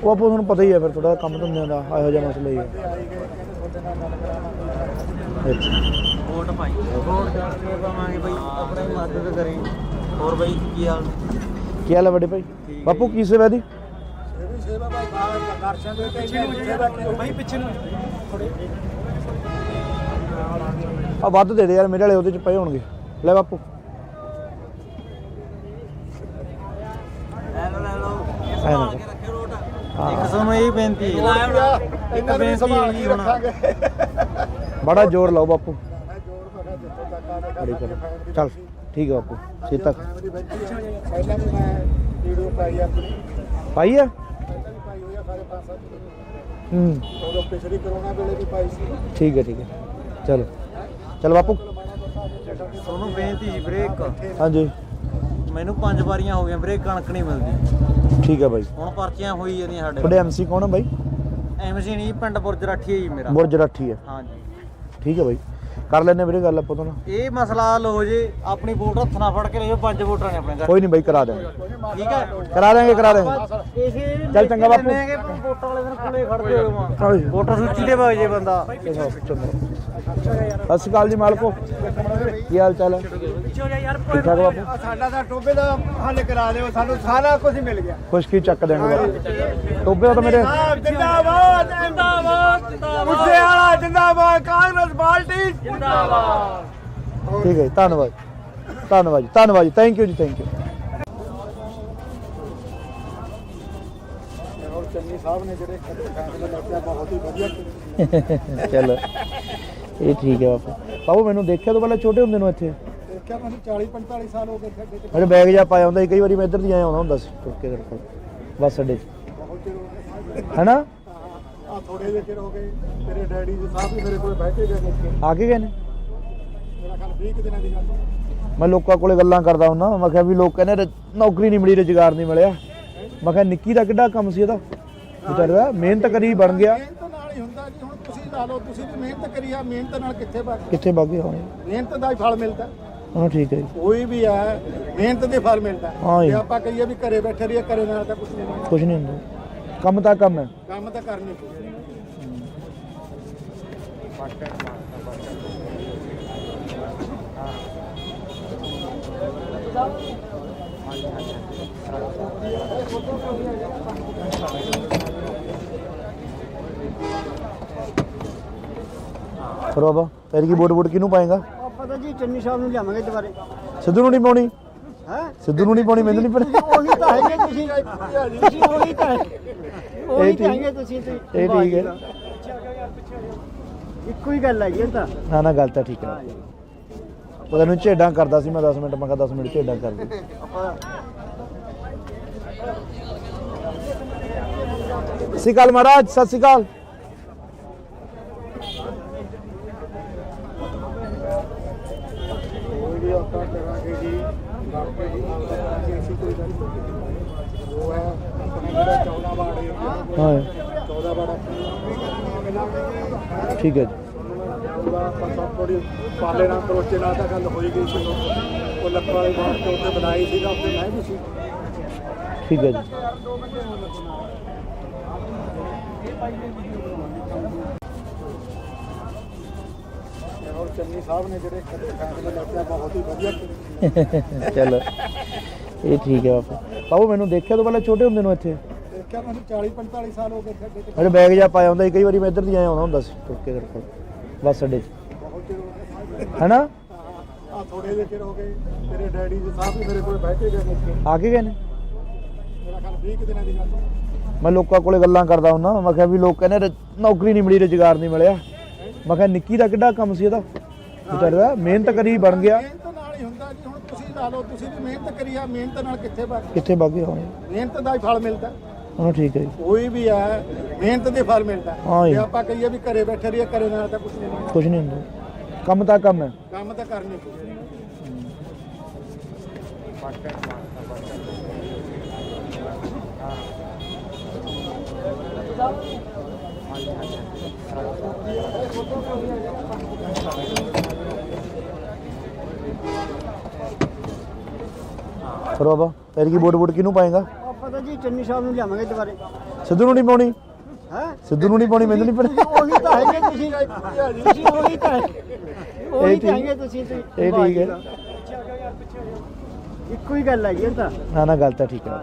ਉਹ ਆਪੋ ਤੁਹਾਨੂੰ ਪਤਾ ਹੀ ਹੈ, ਫਿਰ ਥੋੜਾ ਕੰਮ ਧੰਦਿਆਂ ਦਾ ਇਹੋ ਜਿਹਾ ਮਸਲਾ ਹੀ ਹੈ। ਆਈ ਗਏ ਕਹਿੰਦੇ ਤੁਹਾਡੇ ਨਾਲ ਗੱਲ ਕਰਾਵਾਂਗੇ। ਅੱਛਾ ਵੋਟ ਪਾਈ, ਵੋਟ ਕਰਕੇ ਪਾਵਾਂਗੇ ਬਈ, ਆਪਣੀ ਮਦਦ ਕਰੀ। ਹੋਰ ਬਈ ਕੀ ਹਾਲ? ਕੀ ਹਾਲ ਹੈ ਵੱਡੇ ਭਾਈ? ਬਾਪੂ ਕੀ ਸੇਵਾ ਦੀ? ਇਹ ਵੀ ਸੇਵਾ ਭਾਈ ਦਰਸ਼ਨ ਦੇ ਕੇ ਭਾਈ ਪਿੱਛੇ ਨੂੰ ਆ ਵੱਧ ਦੇ ਦੇ ਯਾਰ, ਮੇਰੇ ਵਾਲੇ ਉਹਦੇ ਚ ਪਏ ਹੋਣਗੇ। ਲੈ ਬਾਪੂ। ਲੈ ਲਓ ਐ ਨਾ ਕੇ ਰੱਖਿਓ ਰੋਟ। ਹਾਂ। ਇੱਕ ਤੁਹਾਨੂੰ ਇਹ ਬੇਨਤੀ ਹੈ, ਇਹਨਾਂ ਨੂੰ ਸੰਭਾਲ ਕੇ ਰੱਖਾਂਗੇ। ਬੜਾ ਜ਼ੋਰ ਲਾਓ ਬਾਪੂ। ਮੈਂ ਜੋੜ ਤੁਹਾਡਾ ਜਿੱਥੋਂ ਤੱਕ ਆਵੇ ਬੜੀ ਕਰ ਚੱਲ ਠੀਕ ਹੈ ਬਾਪੂ। ਸੀਤਾ ਫੈਮਿਲੀ ਬੈਠੀ ਹੈ। ਪਹਿਲਾਂ ਵੀ ਮੈਂ ਵੀਡੀਓ ਪਾਈ ਆਪਣੀ, ਪਾਈ ਹੈ। ਪਹਿਲਾਂ ਵੀ ਪਾਈ ਹੋਈ ਆ ਸਾਰੇ 5-7 ਹੂੰ ਉਦੋਂ ਪਿਛਲੀ ਕਰੋਨਾ ਵੇਲੇ ਵੀ ਪਾਈ ਸੀ। ਠੀਕ ਹੈ ਠੀਕ ਹੈ। ਚਲੋ ਚਲ ਬਾਪੂ। ਤੁਹਾਨੂੰ ਬੇਨਤੀ ਜੀ, ਬ੍ਰੇਕ। ਹਾਂਜੀ ਮੈਨੂੰ 5 ਵਾਰੀਆਂ ਹੋ ਗਈਆਂ ਬ੍ਰੇਕ, ਕਣਕ ਨਹੀਂ ਮਿਲਦੀ। ਠੀਕ ਹੈ ਬਾਈ। ਹੁਣ ਪਰਚੀਆਂ ਹੋਈ ਜਾਂਦੀਆਂ ਸਾਡੇ। ਤੁਹਾਡੇ ਐਮਸੀ ਕੌਣ ਹੈ ਬਾਈ? ਐਮਸੀ ਨਹੀਂ, ਪਿੰਡ ਬੁਰਜ ਰਾਠੀ ਹੈ ਜੀ ਮੇਰਾ। ਬੁਰਜ ਰਾਠੀ ਹੈ। ਹਾਂਜੀ, ਠੀਕ ਹੈ ਬਾਈ, ਕਰ ਲੈਣੇ ਵੀਰੇ ਗੱਲ ਆਪਾਂ ਤੋਂ ਨਾ। ਇਹ ਮਸਲਾ ਹੱਲ ਹੋ ਜੇ। ਆਪਣੀ ਵੋਟ ਹੱਥ ਨਾਲ ਫੜ ਕੇ ਲੈ ਜਾਓ, 5 ਵੋਟਾਂ ਨੇ ਆਪਣੇ ਘਰ। ਕੋਈ ਨਹੀਂ ਬਾਈ, ਕਰਾ ਦੇਵਾਂਗੇ। ਠੀਕ ਹੈ, ਕਰਾ ਦੇਵਾਂਗੇ। ਇਸੇ ਚੱਲ ਚੰਗਾ ਬਾਪੂ। ਵੋਟਾਂ ਵਾਲੇ ਦਿਨ ਕੋਲੇ ਖੜਦੇ ਹੋ। ਹਾਂਜੀ। ਵੋਟਰ ਸੂਚੀ ਦੇ ਭਾਗ ਜੇ ਬੰਦਾ। ਚੰਗਾ। ਸਤਿ ਸ਼੍ਰੀ ਅਕਾਲ ਜੀ ਮਾਲਕੋ, ਕੀ ਹਾਲ ਚਾਲ ਹੈ? ਠੀਕ ਠਾਕ ਬਾਪੂ? ਸਾਡਾ ਤਾਂ ਟੋਬੇ ਦਾ ਹੱਲ ਕਰਾ ਦਿਓ, ਸਾਨੂੰ ਸਾਰਾ ਕੁਝ ਮਿਲ ਗਿਆ। ਕੁਛ ਕੀ ਚੱਕ ਦੇਣਗੇ ਬਾਪੂ? ਟੋਬੇ ਦਾ ਤਾਂ ਮੇਰੇ ਜਿੰਦਾਬਾਦ ਜਿੰਦਾਬਾਦ ਜਿੰਦਾਬਾਦ, ਮੁੱਸੇ ਵਾਲਾ ਜਿੰਦਾਬਾਦ, ਕਾਂਗਰਸ ਪਾਰਟੀ ਜਿੰਦਾਬਾਦ। ਠੀਕ ਹੈ ਜੀ, ਧੰਨਵਾਦ ਧੰਨਵਾਦ ਜੀ, ਧੰਨਵਾਦ ਜੀ, ਥੈਂਕ ਯੂ ਜੀ, ਥੈਂਕ ਯੂ। ਔਰ ਚੰਨੀ ਸਾਹਿਬ ਨੇ ਜਿਹੜੇ ਫੈਸਲੇ ਲਿਆ ਬਹੁਤ ਹੀ ਵਧੀਆ ਕੀਤੇ। ਚਲੋ ਇਹ ਠੀਕ ਹੈ ਬਾਪੂ। ਬਾਪੂ ਮੈਨੂੰ ਦੇਖਿਆ ਤੋਂ ਪਹਿਲਾਂ ਛੋਟੇ ਹੁੰਦੇ ਨੂੰ ਇੱਥੇ ਦੇਖਿਆ ਮੈਨੂੰ 40-45 ਸਾਲ ਹੋ ਗਏ ਖੱਡੇ ਤੇ ਮੇਰੇ ਬੈਗ ਜਾ ਪਾਇਆ ਹੁੰਦਾ ਸੀ, ਕਈ ਵਾਰੀ ਮੈਂ ਇੱਧਰ ਦੀ ਆਇਆ ਆਉਂਦਾ ਹੁੰਦਾ ਸੀ ਤੁਰ ਕੇ ਤੇਰੇ ਕੋਲ ਬੱਸ ਅੱਡੇ 'ਚ, ਬਹੁਤ ਚਿਰ ਹੋ ਗਏ। ਹੈਨਾ? ਆ ਥੋੜੇ ਜਿਹੇ ਚਿਰ ਹੋ ਗਏ ਤੇਰੇ ਡੈਡੀ ਜੀ ਸਾਹਿਬ ਵੀ ਮੇਰੇ ਕੋਲ ਬਹਿ ਕੇ ਗਏ ਨੇ। ਆ ਕੇ ਗਏ ਨੇ? ਮੇਰਾ ਖਿਆਲ 20 ਕੁ ਦਿਨਾਂ ਦੀ ਗੱਲ ਹੈ। ਮੈਂ ਲੋਕਾਂ ਕੋਲੇ ਗੱਲਾਂ ਕਰਦਾ ਹੁੰਦਾ, ਮੈਂ ਕਿਹਾ ਵੀ ਲੋਕ ਕਹਿੰਦੇ ਨੌਕਰੀ ਨਹੀਂ ਮਿਲੀ, ਰੁਜ਼ਗਾਰ ਨਹੀਂ ਮਿਲਿਆ। ਮੈਂ ਕਿਹਾ ਨਿੱਕੀ ਦਾ ਕਿੱਡਾ ਕੰਮ ਸੀ ਇਹਦਾ, ਵਿਚਾਰੇ ਦਾ ਮਿਹਨਤ ਕਰੀ ਬਣ ਗਿਆ। ਮਿਹਨਤ ਨਾਲ ਹੀ ਹੁੰਦਾ ਜੀ। ਹੁਣ ਤੁਸੀਂ ਲਾ ਲਓ, ਤੁਸੀਂ ਵੀ ਮਿਹਨਤ ਕਰੀ ਆ, ਮਿਹਨਤ ਨਾਲ ਕਿੱਥੇ ਕਿੱਥੇ ਵਗ ਗਏ ਹੋਣੇ? ਮਿਹਨਤ ਦਾ ਹੀ ਫਲ ਮਿਲਦਾ। ਹਾਂ ਠੀਕ ਹੈ ਜੀ, ਕੋਈ ਵੀ ਹੈ ਮਿਹਨਤ ਦੇ ਫਲ ਮਿਲਦਾ। ਹਾਂ ਜੀ। ਜੇ ਆਪਾਂ ਕਹੀਏ ਵੀ ਘਰੇ ਬੈਠੇ ਰਹੀਏ, ਘਰੇ ਨਾਲ ਤਾਂ ਕੁਝ ਨਹੀਂ ਬਣਦਾ। ਕੁਛ ਨਹੀਂ ਹੁੰਦਾ, ਕੰਮ ਤਾਂ ਕੰਮ ਹੈ। ਕੰਮ ਤਾਂ ਕਰਨੀ ਪਊ। ਫਿਰ ਬਾਬਾ ਤੇਰੀ ਕੀ ਵੋਟ ਕਿਹਨੂੰ ਪਾਏਗਾ? ਪਤਾ ਜੀ ਚੰਨੀ ਸਾਹਿਬ ਨੂੰ ਲਿਆਵਾਂਗੇ ਦੁਬਾਰੇ। ਸਿੱਧੂ ਨੂੰ ਨਹੀਂ ਪਾਉਣੀ? ਹੈ ਸਿੱਧੂ ਨੂੰ ਨਹੀਂ ਪਾਉਣੀ, ਮੈਨੂੰ ਨਹੀਂ ਪਤਾ। ਉਹੀ ਤਾਂ ਹੈਗੇ ਤੁਸੀਂ, ਤੁਸੀਂ ਉਹੀ ਤਾਂ ਉਹੀ ਤਾਂ ਹੈਗੇ ਤੁਸੀਂ। ਇਹ ਠੀਕ ਹੈ, ਇੱਕੋ ਹੀ ਗੱਲ ਹੈ ਜੀ ਇਹ ਤਾਂ। ਨਾ ਨਾ ਗੱਲ ਤਾਂ ਠੀਕ ਹੈ। ਉਹ ਤੈਨੂੰ ਝੇਡਾਂ ਕਰਦਾ ਸੀ ਮੈਂ 10 ਮਿੰਟ, ਮੈਂ ਕਿਹਾ 10 ਮਿੰਟ ਝੇਡਾਂ ਕਰ ਦੇ। ਸਤਿ ਸ਼੍ਰੀ ਅਕਾਲ ਮਹਾਰਾਜ, ਸਤਿ ਸ਼੍ਰੀ ਅਕਾਲ। ਕੋਈ ਵੀ ਆਪਾਂ ਕਰਾਂਗੇ ਜੀ, ਬਾਕੀ ਜੀ ਕਰਾਂਗੇ ਅਸੀਂ, ਕੋਈ ਗੱਲ ਨਹੀਂ। ਉਹ ਹੈ ਆਪਣੇ ਜਿਹੜਾ 14 ਵਾਰਡ ਏਰੀਆ, ਹਾਂ 14 ਵਾਰਡ ਠੀਕ ਹੈ ਜੀ, ਆਪਾਂ ਸਭ ਥੋੜੀ ਪਾਲੇ ਨਾਲ ਕਰੋਚੇ ਨਾਲ ਤਾਂ ਗੱਲ ਹੋਈ ਗਈ ਸੀ। ਉਹ ਲੱਖਾਂ ਵਾਲੀ ਬਾਤ ਤੇ ਉੱਥੇ ਬਣਾਈ ਸੀਗਾ, ਉੱਥੇ ਮੈਂ ਵੀ ਸੀ। ਠੀਕ ਹੈ ਜੀ। ਔਰ ਚੰਨੀ ਸਾਹਿਬ ਨੇ ਜਿਹੜੇ ਫੈਸਲੇ ਲਿਆ ਬਹੁਤ ਹੀ ਵਧੀਆ ਕੀਤੇ। ਚਲੋ ਇਹ ਠੀਕ ਹੈ ਬਾਪੂ। ਬਾਪੂ ਮੈਨੂੰ ਦੇਖਿਆ ਤੋਂ ਪਹਿਲਾਂ ਛੋਟੇ ਹੁੰਦੇ ਨੂੰ ਇੱਥੇ ਦੇਖਿਆ ਮੈਨੂੰ 40-45 ਸਾਲ ਹੋ ਗਏ ਖੱਡੇ ਤੇ ਮੇਰੇ ਬੈਗ ਜਾ ਪਾਇਆ ਹੁੰਦਾ ਸੀ, ਕਈ ਵਾਰੀ ਮੈਂ ਇੱਧਰ ਦੀ ਆਇਆ ਆਉਂਦਾ ਹੁੰਦਾ ਸੀ ਤੁਰ ਕੇ ਤੇਰੇ ਕੋਲ ਬੱਸ ਅੱਡੇ 'ਚ, ਬਹੁਤ ਚਿਰ ਹੋ ਗਏ। ਹੈਨਾ? ਆ ਥੋੜੇ ਜਿਹੇ ਚਿਰ ਹੋ ਗਏ ਤੇਰੇ ਡੈਡੀ ਜੀ ਸਾਹਿਬ ਵੀ ਮੇਰੇ ਕੋਲ ਬਹਿ ਕੇ ਗਏ ਨੇ। ਆ ਕੇ ਗਏ ਨੇ? ਮੇਰਾ ਖਿਆਲ 20 ਕੁ ਦਿਨਾਂ ਦੀ ਗੱਲ ਹੈ। ਮੈਂ ਲੋਕਾਂ ਕੋਲੇ ਗੱਲਾਂ ਕਰਦਾ ਹੁੰਦਾ, ਮੈਂ ਕਿਹਾ ਵੀ ਲੋਕ ਕਹਿੰਦੇ ਨੌਕਰੀ ਨਹੀਂ ਮਿਲੀ, ਰੁਜ਼ਗਾਰ ਨਹੀਂ ਮਿਲਿਆ। ਮੈਂ ਕਿਹਾ ਨਿੱਕੀ ਦਾ ਕਿੱਡਾ ਕੰਮ ਸੀ ਇਹਦਾ, ਵਿਚਾਰੇ ਦਾ ਮਿਹਨਤ ਕਰੀ ਬਣ ਗਿਆ। ਮਿਹਨਤ ਨਾਲ ਹੀ ਹੁੰਦਾ ਜੀ। ਹੁਣ ਤੁਸੀਂ ਲਾ ਲਓ, ਤੁਸੀਂ ਵੀ ਮਿਹਨਤ ਕਰੀ ਆ, ਮਿਹਨਤ ਨਾਲ ਕਿੱਥੇ ਕਿੱਥੇ ਵਗ ਗਏ ਹੋਣੇ? ਮਿਹਨਤ ਦਾ ਹੀ ਫਲ ਮਿਲਦਾ। ਹਾਂ ਠੀਕ ਹੈ ਜੀ, ਕੋਈ ਵੀ ਹੈ ਮਿਹਨਤ ਦੇ ਫਲ ਮਿਲਦਾ। ਹਾਂ ਜੀ। ਜੇ ਆਪਾਂ ਕਹੀਏ ਵੀ ਘਰੇ ਬੈਠੇ ਰਹੀਏ, ਘਰੇ ਨਾਲ ਤਾਂ ਕੁਝ ਨਹੀਂ ਬਣਦਾ। ਕੁਛ ਨਹੀਂ ਹੁੰਦਾ, ਕੰਮ ਤਾਂ ਕੰਮ ਹੈ। ਕੰਮ ਤਾਂ ਕਰਨੀ ਪਊ। ਫਿਰ ਬਾਬਾ ਤੇਰੀ ਕੀ ਵੋਟ ਕਿਹਨੂੰ ਪਾਏਗਾ? ਪਤਾ ਜੀ ਚੰਨੀ ਸਾਹਿਬ ਨੂੰ ਲਿਆਵਾਂਗੇ ਦੁਬਾਰੇ। ਸਿੱਧੂ ਨੂੰ ਨਹੀਂ ਪਾਉਣੀ? ਹੈ ਸਿੱਧੂ ਨੂੰ ਨਹੀਂ ਪਾਉਣੀ, ਮੈਨੂੰ ਨਹੀਂ ਪਤਾ। ਉਹੀ ਤਾਂ ਹੈਗੇ ਤੁਸੀਂ, ਤੁਸੀਂ ਉਹੀ ਤਾਂ ਉਹੀ ਤਾਂ ਹੈਗੇ ਤੁਸੀਂ। ਇਹ ਠੀਕ ਹੈ, ਇੱਕੋ ਹੀ ਗੱਲ ਹੈ ਜੀ ਇਹ ਤਾਂ। ਨਾ ਨਾ ਗੱਲ ਤਾਂ ਠੀਕ ਹੈ।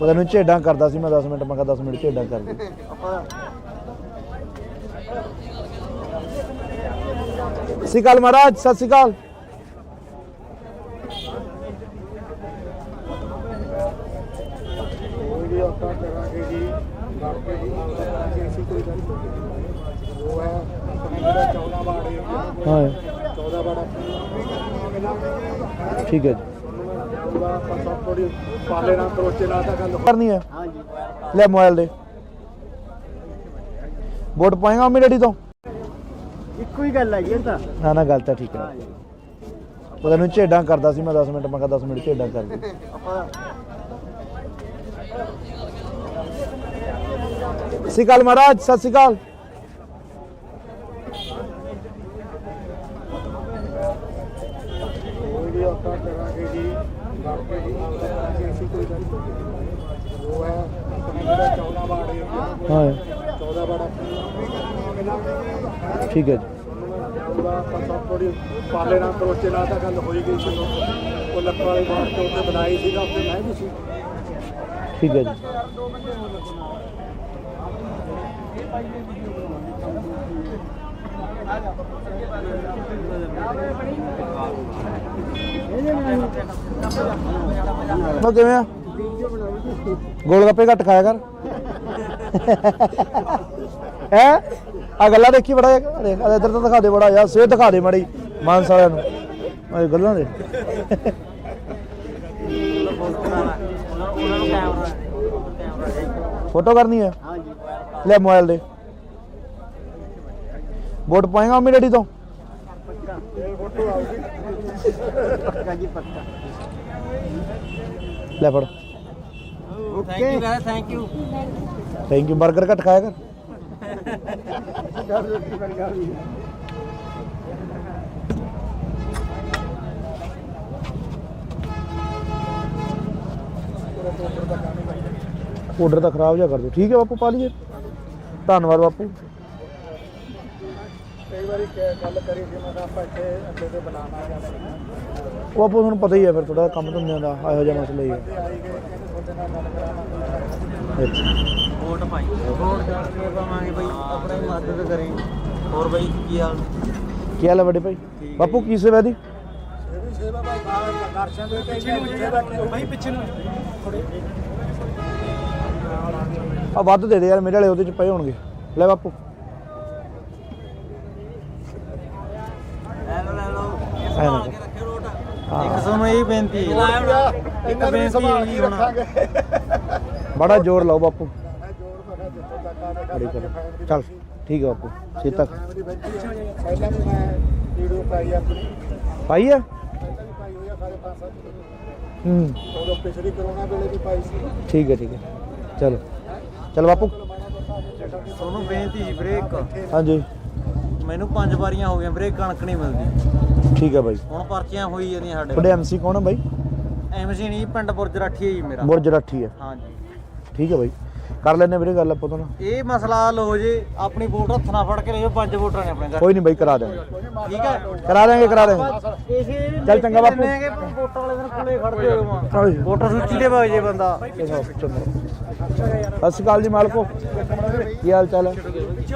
ਉਹ ਤੈਨੂੰ ਝੇਡਾਂ ਕਰਦਾ ਸੀ ਮੈਂ 10 ਮਿੰਟ, ਮੈਂ ਕਿਹਾ 10 ਮਿੰਟ ਝੇਡਾਂ ਕਰ ਦੇ। ਸਤਿ ਸ਼੍ਰੀ ਅਕਾਲ ਮਹਾਰਾਜ, ਸਤਿ ਸ਼੍ਰੀ ਅਕਾਲ। ਕੋਈ ਵੀ ਆਪਾਂ ਕਰਾਂਗੇ ਜੀ, ਬਾਕੀ ਜੀ ਕਰਾਂਗੇ ਅਸੀਂ, ਕੋਈ ਗੱਲ ਨਹੀਂ। ਉਹ ਹੈ ਆਪਣੇ ਜਿਹੜਾ 14 ਵਾਰਡ ਏਰੀਆ, ਹਾਂ 14 ਵਾਰਡ ਠੀਕ ਹੈ ਜੀ, ਆਪਾਂ ਸਭ ਥੋੜੀ ਪਾਲੇ ਨਾਲ ਕਰੋਚੇ ਨਾਲ ਤਾਂ ਗੱਲ ਕਰਨੀ ਹੈ। ਹਾਂ ਜੀ। ਲੈ ਮੋਬਾਈਲ ਦੇ ਵੋਟ ਪਾਏਗਾ ਮੰਮੀ ਡੈਡੀ ਤੋਂ? ਇੱਕੋ ਹੀ ਗੱਲ ਹੈ ਜੀ ਇਹ ਤਾਂ। ਨਾ ਨਾ ਗੱਲ ਤਾਂ ਠੀਕ ਹੈ। ਉਹ ਤੈਨੂੰ ਝੇਡਾਂ ਕਰਦਾ ਸੀ ਮੈਂ 10 ਮਿੰਟ, ਮੈਂ ਕਿਹਾ 10 ਮਿੰਟ ਝੇਡਾਂ ਕਰ ਦੇ। ਸਤਿ ਸ਼੍ਰੀ ਅਕਾਲ ਮਹਾਰਾਜ, ਸਤਿ ਸ਼੍ਰੀ ਅਕਾਲ। ਕੋਈ ਵੀ ਆਪਾਂ ਕਰਾਂਗੇ ਜੀ, ਬਾਕੀ ਜੀ ਕਰਾਂਗੇ ਅਸੀਂ, ਕੋਈ ਗੱਲ ਨਹੀਂ। ਉਹ ਹੈ ਆਪਣੇ ਜਿਹੜਾ 14 ਵਾਰਡ ਏਰੀਆ, ਹਾਂ 14 ਵਾਰਡ ਠੀਕ ਹੈ ਜੀ, ਜਾਊਗਾ ਆਪਾਂ ਸਭ ਥੋੜੀ ਪਾਲੇ ਨਾਲ ਕਰੋਚੇ ਨਾਲ ਤਾਂ ਗੱਲ ਹੋਈ ਗਈ ਸੀ ਉਹ ਲੱਖਾਂ ਵਾਲੀ ਬਾਤ ਤੇ ਉੱਥੇ ਬਣਾਈ ਸੀਗਾ ਉੱਥੇ ਮੈਂ ਵੀ ਸੀ ਠੀਕ ਹੈ ਜੀ ਮੈਂ ਕਿਵੇਂ ਆ ਗੋਲ ਗੱਪੇ ਘੱਟ ਖਾਇਆ ਕਰ ਹੈ ਆ ਗੱਲਾਂ ਦੇਖੀ ਬੜਾ ਇੱਧਰ ਤਾਂ ਦਿਖਾ ਦੇ ਬੜਾ ਯਾਰ ਸਿਹਤ ਦਿਖਾ ਦੇ ਮਾੜੀ ਮਾਨਸ ਵਾਲਿਆਂ ਨੂੰ ਆ ਗੱਲਾਂ ਦੇ ਫੋਟੋ ਕਰਨੀ ਹੈ ਲੈ ਮੋਬਾਈਲ ਦੇ ਵੋਟ ਪਾਏਗਾ ਮੰਮੀ ਡੈਡੀ ਤੋਂ ਲੈ ਫੜ ਥੈਂਕ ਯੂ ਥੈਂਕ ਯੂ 버ਗਰ ਘੱਟ ਖਾਇਆ ਕਰ ਆਰਡਰ ਤਾਂ ਖਰਾਬ ਜਾ ਕਰ ਦਿਓ ਠੀਕ ਹੈ ਬਾਪੂ ਪਾ ਲਈਏ ਧੰਨਵਾਦ ਬਾਪੂ ਕਈ ਵਾਰੀ ਗੱਲ ਕਰੀ ਸੀ ਮੈਂ ਕਿਹਾ ਆਪਾਂ ਇੱਥੇ ਅੱਗੇ ਤੇ ਬਣਾਉਣਾ ਜਾਂ ਉਹ ਆਪੋ ਤੁਹਾਨੂੰ ਪਤਾ ਹੀ ਹੈ ਫਿਰ ਥੋੜਾ ਕੰਮ ਧੰਦਿਆਂ ਦਾ ਇਹੋ ਜਿਹਾ ਮਸਲਾ ਹੀ ਹੈ ਅੱਛਾ ਵੋਟ ਪਾਈ ਵੋਟ ਕਰਕੇ ਪਾਵਾਂਗੇ ਬਈ ਆਪਣੀ ਮਦਦ ਕਰੇ ਹੋਰ ਬਈ ਕੀ ਹਾਲ ਕੀ ਹਾਲ ਹੈ ਵੱਡੇ ਭਾਈ ਬਾਪੂ ਕੀ ਸੇਵਾ ਦੀ ਸੇਵਾ ਭਾਈ ਦਰਸ਼ਨ ਦੇ ਭਾਈ ਪਿੱਛੇ ਨੂੰ ਆ ਵੱਧ ਦੇ ਦੇ ਯਾਰ ਮੇਰੇ ਵਾਲੇ ਉਹਦੇ ਚ ਪਏ ਹੋਣਗੇ ਲੈ ਬਾਪੂ ਲੈ ਲਓ ਇੱਕ ਸਾਨੂੰ ਇਹ ਬੇਨਤੀ ਇਹਨਾਂ ਨੂੰ ਸੰਭਾਲ ਕੇ ਰੱਖਾਂਗੇ ਬੜਾ ਜ਼ੋਰ ਲਾਓ ਬਾਪੂ ਮੈਂ ਜੋੜ ਪਕਾ ਜਿੱਥੋਂ ਤੱਕ ਆ ਬੜੀ ਗੱਲ ਚੱਲ ਠੀਕ ਹੈ ਬਾਪੂ ਛੇ ਤੱਕ ਪਹਿਲਾਂ ਵੀ ਮੈਂ ਵੀਡੀਓ ਪਾਈ ਆਪਣੀ ਪਾਈ ਆ ਪਹਿਲਾਂ ਵੀ ਪਾਈ ਹੋਈ ਆ ਸਾਰੇ 5-7 ਹੂੰ ਉਦੋਂ ਪਿਛਲੀ ਕਰੋਨਾ ਵੇਲੇ ਵੀ ਪਾਈ ਸੀ ਠੀਕ ਹੈ ਚਲੋ ਚਲ ਬਾਪੂ ਤੁਹਾਨੂੰ ਬੇਨਤੀ ਜੀ ਬ੍ਰੇਕ ਹਾਂਜੀ ਮੈਨੂੰ 5 ਵਾਰੀਆਂ ਹੋ ਗਈਆਂ ਬ੍ਰੇਕ ਕਣਕ ਨਹੀਂ ਮਿਲਦੀ ਠੀਕ ਹੈ ਬਾਈ ਹੁਣ ਪਰਚੀਆਂ ਹੋਈ ਜਾਂਦੀਆਂ ਸਾਡੇ ਤੁਹਾਡੇ ਐਮਸੀ ਕੌਣ ਹੈ ਬਾਈ ਐਮਸੀ ਨਹੀਂ ਪਿੰਡ ਬੁਰਜ ਰਾਠੀ ਹੈ ਜੀ ਮੇਰਾ ਬੁਰਜ ਰਾਠੀ ਹੈ ਹਾਂਜੀ ਠੀਕ ਹੈ ਬਾਈ ਕਰ ਲੈਣੇ ਵੀਰੇ ਗੱਲ ਆਪਾਂ ਤੋਂ ਨਾ ਇਹ ਮਸਲਾ ਹੱਲ ਹੋ ਜੇ ਆਪਣੀ ਵੋਟ ਹੱਥ ਨਾਲ ਫੜ ਕੇ ਲਿਓ 5 ਵੋਟਾਂ ਨੇ ਆਪਣੇ ਘਰ ਕੋਈ ਨਹੀਂ ਬਾਈ ਕਰਾ ਦੇਵਾਂਗੇ ਠੀਕ ਹੈ ਕਰਾ ਦੇਵਾਂਗੇ ਇਸੇ ਚੱਲ ਚੰਗਾ ਬਾਪੂ। ਵੋਟਾਂ ਵਾਲੇ ਦਿਨ ਕੋਲੇ ਖੜਦੇ ਹੋ ਹਾਂਜੀ। ਵੋਟਰ ਸੂਚੀ ਦੇ ਵਗ ਜੇ ਬੰਦਾ ਸਤਿ ਸ਼੍ਰੀ ਅਕਾਲ ਜੀ ਮਾਲਕੋ ਕੀ ਹਾਲ ਚਾਲ ਹੈ ਠੀਕ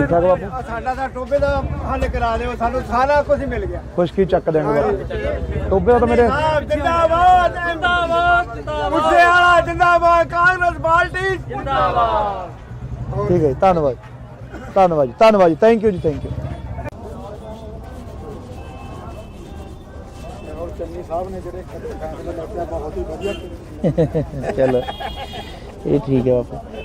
ਠਾਕ ਬਾਪੂ ਸਾਡਾ ਤਾਂ ਟੋਬੇ ਦਾ ਹੱਲ ਕਰਾ ਦਿਓ ਸਾਨੂੰ ਸਾਰਾ ਕੁਝ ਮਿਲ ਗਿਆ ਖੁਸ਼ਕੀ ਚੱਕ ਦੇਣਗੇ ਬਾਪੂ ਟੋਬੇ ਤਾਂ ਮੇਰੇ ਜਿੰਦਾਬਾਦ ਜਿੰਦਾਬਾਦ ਮੁੱਸੇ ਵਾਲਾ ਜਿੰਦਾਬਾਦ ਕਾਂਗਰਸ ਪਾਰਟੀ ਜਿੰਦਾਬਾਦ ਠੀਕ ਹੈ ਜੀ, ਧੰਨਵਾਦ ਜੀ ਥੈਂਕ ਯੂ ਜੀ ਥੈਂਕ ਯੂ ਔਰ ਚੰਨੀ ਸਾਹਿਬ ਨੇ ਜਿਹੜੇ ਫੈਸਲੇ ਲਿਆ ਬਹੁਤ ਹੀ ਵਧੀਆ ਕੀਤੇ ਚਲੋ ਇਹ ਠੀਕ ਹੈ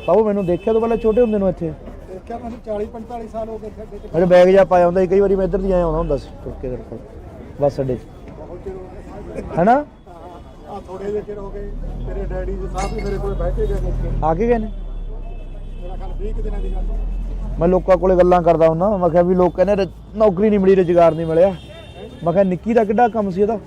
ਬਾਪੂ ਮੈਨੂੰ ਦੇਖਿਆ ਤੋਂ ਪਹਿਲਾਂ ਛੋਟੇ ਹੁੰਦੇ ਨੂੰ ਇੱਥੇ ਦੇਖਿਆ ਮੈਨੂੰ 40-45 ਸਾਲ ਹੋ ਗਏ ਖੱਡੇ ਤੇ ਮੇਰੇ ਬੈਗ ਜਾ ਪਾਇਆ ਹੁੰਦਾ ਸੀ ਕਈ ਵਾਰੀ ਮੈਂ ਇੱਧਰ ਦੀ ਆਇਆ ਹੁੰਦਾ ਹੁੰਦਾ ਸੀ ਤੁਰ ਕੇ ਤੇਰੇ ਕੋਲ ਬੱਸ ਅੱਡੇ 'ਚ ਬਹੁਤ ਚਿਰ ਹੋ ਗਏ ਹੈਨਾ ਆ ਥੋੜੇ ਜਿਹੇ ਚਿਰ ਹੋ ਗਏ ਤੇਰੇ ਡੈਡੀ ਜੀ ਸਾਹਿਬ ਵੀ ਮੇਰੇ ਕੋਲ ਬੈਠੇ ਗਏ ਨੇ ਆ ਕੇ ਗਏ ਨੇ ਮੇਰਾ ਖਿਆਲ 20 ਦਿਨਾਂ ਦੀ ਗੱਲ ਮੈਂ ਲੋਕਾਂ ਕੋਲੇ ਗੱਲਾਂ ਕਰਦਾ ਹੁੰਦਾ ਮੈਂ ਕਿਹਾ ਵੀ ਲੋਕ ਕਹਿੰਦੇ ਨੌਕਰੀ ਨਹੀਂ ਮਿਲੀ ਰੁਜ਼ਗਾਰ ਨਹੀਂ ਮਿਲਿਆ ਮੈਂ ਕਿਹਾ ਨਿੱਕੀ ਦਾ ਕਿੱਡਾ ਕੰਮ ਸੀ ਇਹਦਾ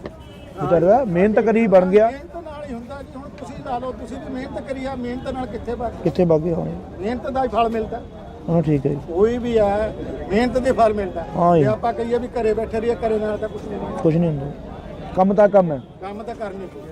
ਵਿਚਾਰਾ ਮਿਹਨਤ ਕਰੀ ਬਣ ਗਿਆ ਮਿਹਨਤ ਨਾਲ ਹੀ ਹੁੰਦਾ ਜੀ ਹੁਣ ਤੁਸੀਂ ਲਾ ਲਓ ਤੁਸੀਂ ਵੀ ਮਿਹਨਤ ਕਰੀ ਆ ਮਿਹਨਤ ਨਾਲ ਕਿੱਥੇ ਬਣ ਕਿੱਥੇ ਬਾਗੇ ਹੋਣੇ ਮਿਹਨਤ ਦਾ ਹੀ ਫਲ ਮਿਲਦਾ ਹਾਂ ਠੀਕ ਹੈ ਜੀ ਕੋਈ ਵੀ ਹੈ ਮਿਹਨਤ ਦੇ ਫਲ ਮਿਲਦਾ ਹਾਂ ਜੀ। ਜੇ ਆਪਾਂ ਕਹੀਏ ਵੀ ਘਰੇ ਬੈਠੇ ਰਹੀਏ ਘਰੇ ਨਾਲ ਤਾਂ ਕੁਝ ਨਹੀਂ ਹੋਣਾ। ਕੁਝ ਨਹੀਂ ਹੁੰਦਾ ਕੰਮ ਤਾਂ ਕੰਮ ਹੈ ਕੰਮ ਤਾਂ ਕਰਨੀ ਪਊਗਾ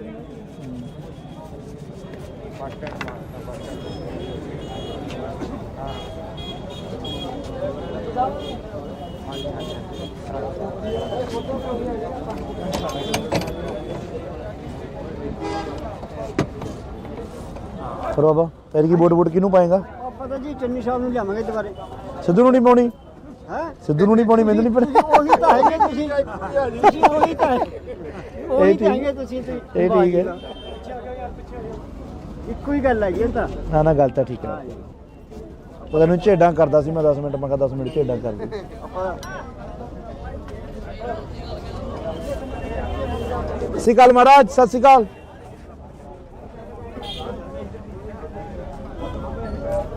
ਫਿਰ ਬਾਬਾ ਫਿਰ ਕੀ ਵੋਟ ਕਿਹਨੂੰ ਪਾਏਗਾ ਆਪਾਂ ਤਾਂ ਜੀ ਚੰਨੀ ਸਾਹਿਬ ਨੂੰ ਲਿਆਵਾਂਗੇ ਦੁਬਾਰੇ ਸਿੱਧੂ ਨੂੰ ਨਹੀਂ ਪਾਉਣੀ ਹੈ ਸਿੱਧੂ ਨੂੰ ਨਹੀਂ ਪਾਉਣੀ ਮੈਨੂੰ ਨਹੀਂ ਪਤਾ ਉਹੀ ਤਾਂ ਹੈਗੇ ਤੁਸੀਂ ਉਹੀ ਤਾਂ ਉਹੀ ਤਾਂ ਹੈਗੇ ਤੁਸੀਂ ਇਹ ਠੀਕ ਹੈ ਇੱਕੋ ਹੀ ਗੱਲ ਹੈਗੀ ਇਹ ਤਾਂ ਨਾ ਗੱਲ ਤਾਂ ਠੀਕ ਹੈ ਪਤਾ ਨੂੰ ਝੇਡਾਂ ਕਰਦਾ ਸੀ ਮੈਂ 10 ਮਿੰਟ ਮੈਂ ਕਿਹਾ 10 ਮਿੰਟ ਝੇਡਾਂ ਕਰ ਦੇ ਸਤਿ ਸ਼੍ਰੀ ਅਕਾਲ ਮਹਾਰਾਜ ਸਤਿ ਸ਼੍ਰੀ ਅਕਾਲ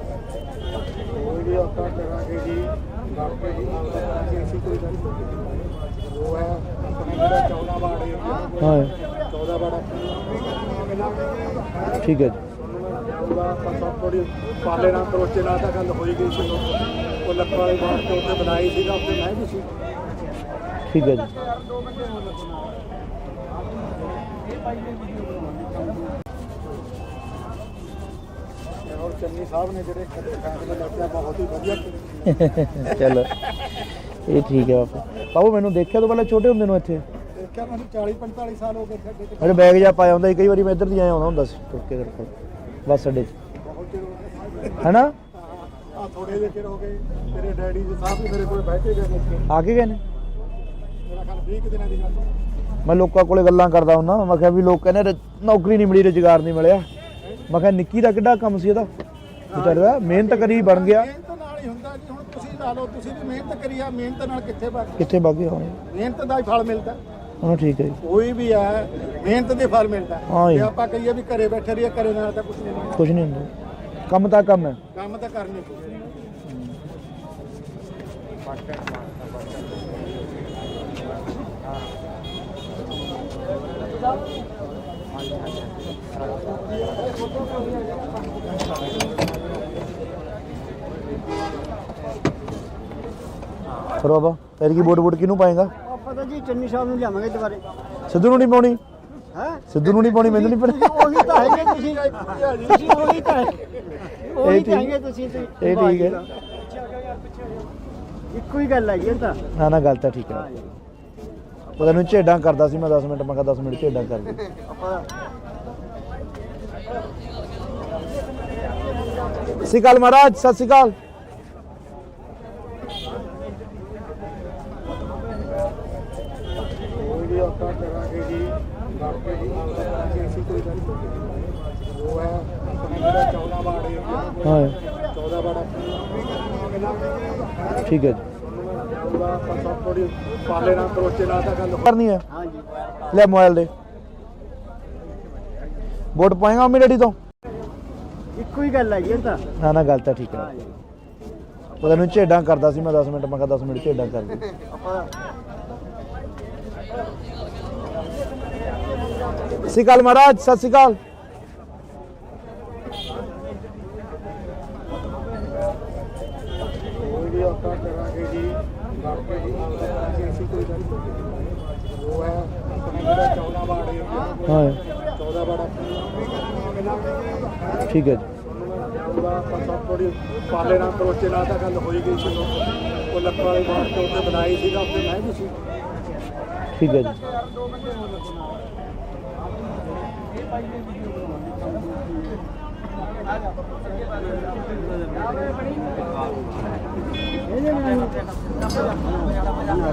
ਕੋਈ ਵੀ ਆਪਾਂ ਕਰਾਂਗੇ ਜੀ ਬਾਕੀ ਜੀ ਕਰਾਂਗੇ ਅਸੀਂ ਕੋਈ ਗੱਲ ਨਹੀਂ ਉਹ ਹੈ ਆਪਣੇ ਜਿਹੜਾ 14 ਵਾਰਡ ਹੈ ਹਾਂ 14 ਵਾਰਡ ਠੀਕ ਹੈ ਜੀ ਆਪਾਂ ਸਭ ਥੋੜੀ ਪਾਲੇ ਨਾਲ ਕਰੋਚੇ ਨਾਲ ਤਾਂ ਗੱਲ ਹੋਈ ਗਈ ਸੀ ਉਹ ਲੱਖਾਂ ਵਾਲੀ ਬਾਤ ਤੇ ਉੱਥੇ ਬਣਾਈ ਸੀਗਾ ਉੱਥੇ ਮੈਂ ਵੀ ਸੀ ਠੀਕ ਹੈ ਜੀ। ਔਰ ਚੰਨੀ ਸਾਹਿਬ ਨੇ ਜਿਹੜੇ ਫੈਸਲੇ ਲੱਗੇ ਬਹੁਤ ਹੀ ਵਧੀਆ ਚਲੋ ਇਹ ਠੀਕ ਹੈ ਬਾਪੂ। ਬਾਪੂ ਮੈਨੂੰ ਦੇਖਿਆ ਤੋਂ ਪਹਿਲਾਂ ਛੋਟੇ ਹੁੰਦੇ ਨੂੰ ਇੱਥੇ ਦੇਖਿਆ ਮੈਨੂੰ 40 45 ਸਾਲ ਹੋ ਗਏ ਸਾਡੇ ਤੇ ਮੇਰੇ ਬੈਗ ਜਾ ਪਾਇਆ ਹੁੰਦਾ ਸੀ, ਕਈ ਵਾਰੀ ਮੈਂ ਇੱਧਰ ਦੀ ਆਇਆ ਹੁੰਦਾ ਸੀ ਤੁਰ ਕੇ ਕਰਕੇ ਬੱਸ ਅੱਡੇ 'ਚ, ਬਹੁਤ ਚਿਰ ਹੋ ਗਏ ਹੈਨਾ? ਆ ਥੋੜੇ ਜਿਹੇ ਚਿਰ ਹੋ ਗਏ ਤੇਰੇ ਡੈਡੀ ਜੀ ਸਾਹਿਬ ਵੀ ਮੇਰੇ ਕੋਲ ਬੈਠੇ ਗਏ ਨੇ ਇੱਥੇ। ਆ ਕੇ ਗਏ ਨੇ? ਮੇਰਾ ਖਿਆਲ 20 ਕੁ ਦਿਨਾਂ ਦੀ ਗੱਲ ਹੈ। ਮੈਂ ਲੋਕਾਂ ਕੋਲੇ ਗੱਲਾਂ ਕਰਦਾ ਹੁੰਦਾ, ਮੈਂ ਕਿਹਾ ਵੀ ਲੋਕ ਕਹਿੰਦੇ ਨੌਕਰੀ ਨਹੀਂ ਮਿਲੀ, ਰੁਜ਼ਗਾਰ ਨਹੀਂ ਮਿਲਿਆ। ਮੈਂ ਕਿਹਾ ਨਿੱਕੀ ਦਾ ਕਿੱਡਾ ਕੰਮ ਸੀ ਇਹਦਾ, ਵਿਚਾਰੇ ਦਾ ਮਿਹਨਤ ਕਰੀ ਬਣ ਗਿਆ। ਮਿਹਨਤ ਨਾਲ ਹੀ ਹੁੰਦਾ ਜੀ। ਹੁਣ ਤੁਸੀਂ ਲਾ ਲਓ, ਤੁਸੀਂ ਵੀ ਮਿਹਨਤ ਕਰੀ ਆ, ਮਿਹਨਤ ਨਾਲ ਕਿੱਥੇ ਬਣ ਕਿੱਥੇ ਵਗ ਗਏ ਹੋਣੇ? ਮਿਹਨਤ ਦਾ ਹੀ ਫਲ ਮਿਲਦਾ। ਹਾਂ ਠੀਕ ਹੈ ਜੀ। ਕੋਈ ਵੀ ਹੈ ਮਿਹਨਤ ਦੇ ਫਲ ਮਿਲਦਾ। ਹਾਂ ਜੀ। ਜੇ ਆਪਾਂ ਕਹੀਏ ਵੀ ਘਰੇ ਬੈਠੇ ਰਹੀਏ, ਘਰੇ ਨਾਲ ਤਾਂ ਕੁਝ ਨਹੀਂ ਹੁੰਦਾ। ਕੁਝ ਨਹੀਂ ਹੁੰਦਾ, ਕੰਮ ਤਾਂ ਕੰਮ ਹੈ। ਕੰਮ ਤਾਂ ਕਰਨੀ ਪਊ। ਫਿਰ ਬਾਬਾ ਤੇਰੀ ਕੀ ਵੋਟ ਕਿਹਨੂੰ ਪਾਏਗਾ? ਪਤਾ ਜੀ ਚੰਨੀ ਸਾਹਿਬ ਨੂੰ ਲਿਆਵਾਂਗੇ ਦੁਬਾਰੇ। ਸਿੱਧੂ ਨੂੰ ਨਹੀਂ ਪਾਉਣੀ? ਹੈ ਸਿੱਧੂ ਨੂੰ ਨਹੀਂ ਪਾਉਣੀ, ਮੈਨੂੰ ਨਹੀਂ ਪਤਾ। ਉਹੀ ਤਾਂ ਹੈਗੇ ਤੁਸੀਂ ਉਹੀ ਤਾਂ ਉਹੀ ਤਾਂ ਹੈਗੇ ਤੁਸੀਂ ਤੇ ਇਹ ਠੀਕ ਹੈ। ਇੱਕੋ ਹੀ ਗੱਲ ਹੈ ਜੀ ਇਹ ਤਾਂ। ਨਾ ਨਾ ਗੱਲ ਤਾਂ ਠੀਕ ਹੈ। ਉਹ ਤੈਨੂੰ ਝੇਡਾਂ ਕਰਦਾ ਸੀ ਮੈਂ 10 ਮਿੰਟ, ਮੈਂ ਕਿਹਾ 10 ਮਿੰਟ ਝੇਡਾਂ ਕਰ ਦੇ। ਆਪਾਂ ਸਤਿ ਸ਼੍ਰੀ ਅਕਾਲ ਮਹਾਰਾਜ, ਸਤਿ ਸ਼੍ਰੀ ਅਕਾਲ। ਕੋਈ ਵੀ ਆਪਾਂ ਕਰਾਂਗੇ ਜੀ, ਬਾਕੀ ਜੀ ਕਰਾਂਗੇ ਅਸੀਂ, ਕੋਈ ਗੱਲ ਨਹੀਂ। ਉਹ ਹੈ ਆਪਣੇ ਜਿਹੜਾ 14 ਵਾਰਡ ਹੈ, ਹਾਂ 14 ਵਾਰਡ ਠੀਕ ਹੈ ਜੀ। ਉਹਦਾ ਆਪਾਂ ਸਭ ਥੋੜੀ ਪਾਲੇ ਨਾਲ ਕਰੋਚੇ ਨਾਲ ਤਾਂ ਗੱਲ ਕਰਨੀ ਹੈ, ਹਾਂ ਜੀ ਲੈ ਮੋਬਾਈਲ ਦੇ। ਵੋਟ ਪਾਏਗਾ ਮੰਮੀ ਡੈਡੀ ਤੋਂ? ਇੱਕੋ ਹੀ ਗੱਲ ਹੈ ਜੀ ਇਹ ਤਾਂ। ਨਾ ਨਾ ਗੱਲ ਤਾਂ ਠੀਕ ਹੈ। ਉਹ ਤੈਨੂੰ ਝੇਡਾਂ ਕਰਦਾ ਸੀ ਮੈਂ 10 ਮਿੰਟ, ਮੈਂ ਕਿਹਾ 10 ਮਿੰਟ ਝੇਡਾਂ ਕਰ ਦੇ। ਆਪਾਂ ਸਤਿ ਸ਼੍ਰੀ ਅਕਾਲ ਮਹਾਰਾਜ, ਸਤਿ ਸ਼੍ਰੀ ਅਕਾਲ। ਕੋਈ ਵੀ ਆਪਾਂ ਕਰਾਂਗੇ ਜੀ, ਬਾਕੀ ਜੀ ਕਰਾਂਗੇ ਅਸੀਂ, ਕੋਈ ਗੱਲ ਨਹੀਂ। ਉਹ ਹੈ ਆਪਣੇ ਜਿਹੜਾ 14 ਵਾਰਡ ਹੈ, ਹਾਂ 14 ਵਾਰਡ ਠੀਕ ਹੈ ਜੀ। ਉਹਦਾ ਆਪਾਂ ਸਭ ਥੋੜੀ ਪਾਲੇ ਨਾਲ ਕਰੋਚੇ ਨਾਲ ਤਾਂ ਗੱਲ ਹੋਈ ਗਈ ਸੀ। ਉਹ ਲੱਕੜ ਵਾਲੇ ਬਾਹਰ ਤੋਂ ਉੱਤੇ ਬਣਾਈ ਸੀਗਾ, ਉੱਤੇ ਮੈਂ ਵੀ ਸੀ। ਠੀਕ ਹੈ ਜੀ।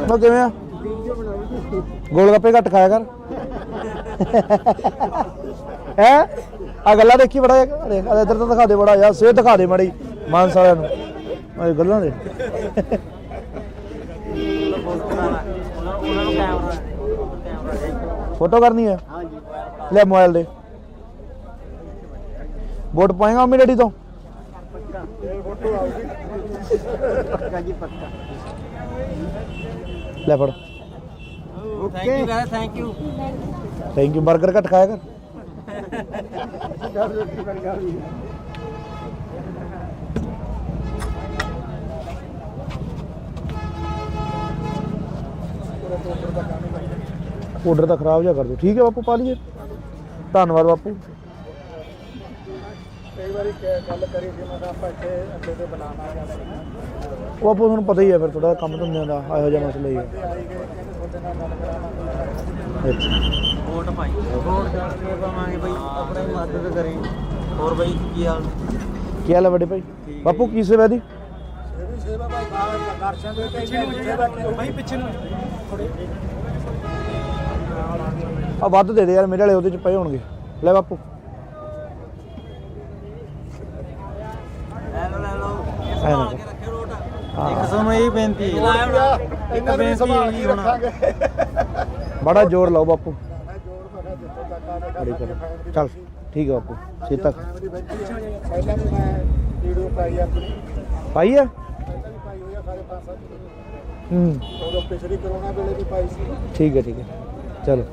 ਮੈਂ ਕਿਵੇਂ ਆ? ਗੋਲ ਗੱਪੇ ਘੱਟ ਖਾਇਆ ਕਰ। ਹੈ ਆ ਗੱਲਾਂ ਦੇਖੀ ਬੜਾ ਦੇਖ ਇੱਧਰ ਤਾਂ ਦਿਖਾ ਦੇ ਬੜਾ ਯਾਰ, ਸਿਹਤ ਦਿਖਾ ਦੇ ਮਾੜੀ ਮਾਨਸ ਵਾਲਿਆਂ ਨੂੰ ਇਹ ਗੱਲਾਂ ਦੇ। ਫੋਟੋ ਕਰਨੀ ਹੈ, ਹਾਂ ਜੀ ਲੈ ਮੋਬਾਈਲ ਦੇ। ਵੋਟ ਪਾਏਗਾ ਮੰਮੀ ਡੈਡੀ ਤੋਂ? ਫੋਟੋ ਆਊਗੀ। ਪੱਕਾ ਜੀ ਪੱਕਾ। ਲੈ ਫੜ। Okay thank you. Thank you. Burger ਘੱਟ ਖਾਇਆ ਕਰ। ਆਰਡਰ ਤਾਂ ਖਰਾਬ ਜਿਹਾ ਕਰ ਦਿਓ। ਠੀਕ ਹੈ ਬਾਪੂ, ਪਾ ਲਈਏ। ਧੰਨਵਾਦ ਬਾਪੂ। ਕਈ ਵਾਰੀ ਗੱਲ ਕਰੀ ਸੀ ਮੈਂ ਕਿਹਾ ਆਪਾਂ ਇੱਥੇ ਅੱਡੇ ਤੇ ਬਣਾਵਾਂਗੇ ਅਸੀਂ। ਉਹ ਬਾਪੂ ਤੁਹਾਨੂੰ ਪਤਾ ਹੀ ਹੈ ਫਿਰ ਥੋੜਾ ਕੰਮ ਧੰਦਿਆਂ ਦਾ ਇਹੋ ਜਿਹਾ ਮਸਲਾ ਹੀ ਹੈ। ਆਈ ਗਏ ਕਹਿੰਦੇ ਤੁਹਾਡੇ ਨਾਲ ਗੱਲ ਕਰਾਵਾਂਗੇ। ਅੱਛਾ ਵੋਟ ਪਾਈ, ਵੋਟ ਕਰਕੇ ਪਾਵਾਂਗੇ ਬਈ, ਆਪਣੀ ਮਦਦ ਕਰੇ। ਹੋਰ ਬਈ ਕੀ ਹਾਲ? ਕੀ ਹਾਲ ਹੈ ਵੱਡੇ ਭਾਈ? ਬਾਪੂ ਕੀ ਸੇਵਾ ਦੀ? ਇਹ ਵੀ ਸੇਵਾ ਭਾਈ ਦਰਸ਼ਨ ਦੇ ਕੇ ਸੇਵਾ ਕੀ ਭਾਈ ਪਿੱਛੇ ਨੂੰ ਆ ਵੱਧ ਦੇ ਦੇ ਯਾਰ, ਮੇਰੇ ਵਾਲੇ ਉਹਦੇ ਚ ਪਏ ਹੋਣਗੇ। ਲੈ ਬਾਪੂ। ਲੈ ਲਓ ਐ ਨਾ ਰੱਖਿਓ ਵੋਟ। ਹਾਂ। ਇੱਕ ਸਾਨੂੰ ਇਹ ਬੇਨਤੀ ਹੈ, ਇਹਨਾਂ ਨੂੰ ਵੀ ਸੰਭਾਲ ਕੇ ਰੱਖਾਂਗੇ। ਬੜਾ ਜ਼ੋਰ ਲਾਓ ਬਾਪੂ। ਮੈਂ ਜੋੜ ਮੈਂ ਜਿੱਥੋਂ ਤੱਕ ਆ ਬੜੀ ਦੇਖਾ ਕਰੋ। ਚੱਲ ਠੀਕ ਹੈ ਬਾਪੂ, ਛੇਤੀ ਤੱਕ ਫੈਮਿਲੀ ਬੈਠੀ ਹੈ। ਪਹਿਲਾਂ ਵੀ ਮੈਂ ਵੀਡੀਓ ਪਾਈ ਆਪਣੀ, ਪਾਈ ਹੈ। ਪਹਿਲਾਂ ਵੀ ਪਾਈ ਹੋਈ ਆ ਸਾਰੇ ਪਾਸੇ। ਹੂੰ ਉਦੋਂ ਪਿਛਲੀ ਕਰੋਨਾ ਵੇਲੇ ਵੀ ਪਾਈ ਸੀ। ਠੀਕ ਹੈ ਠੀਕ ਹੈ। ਚਲੋ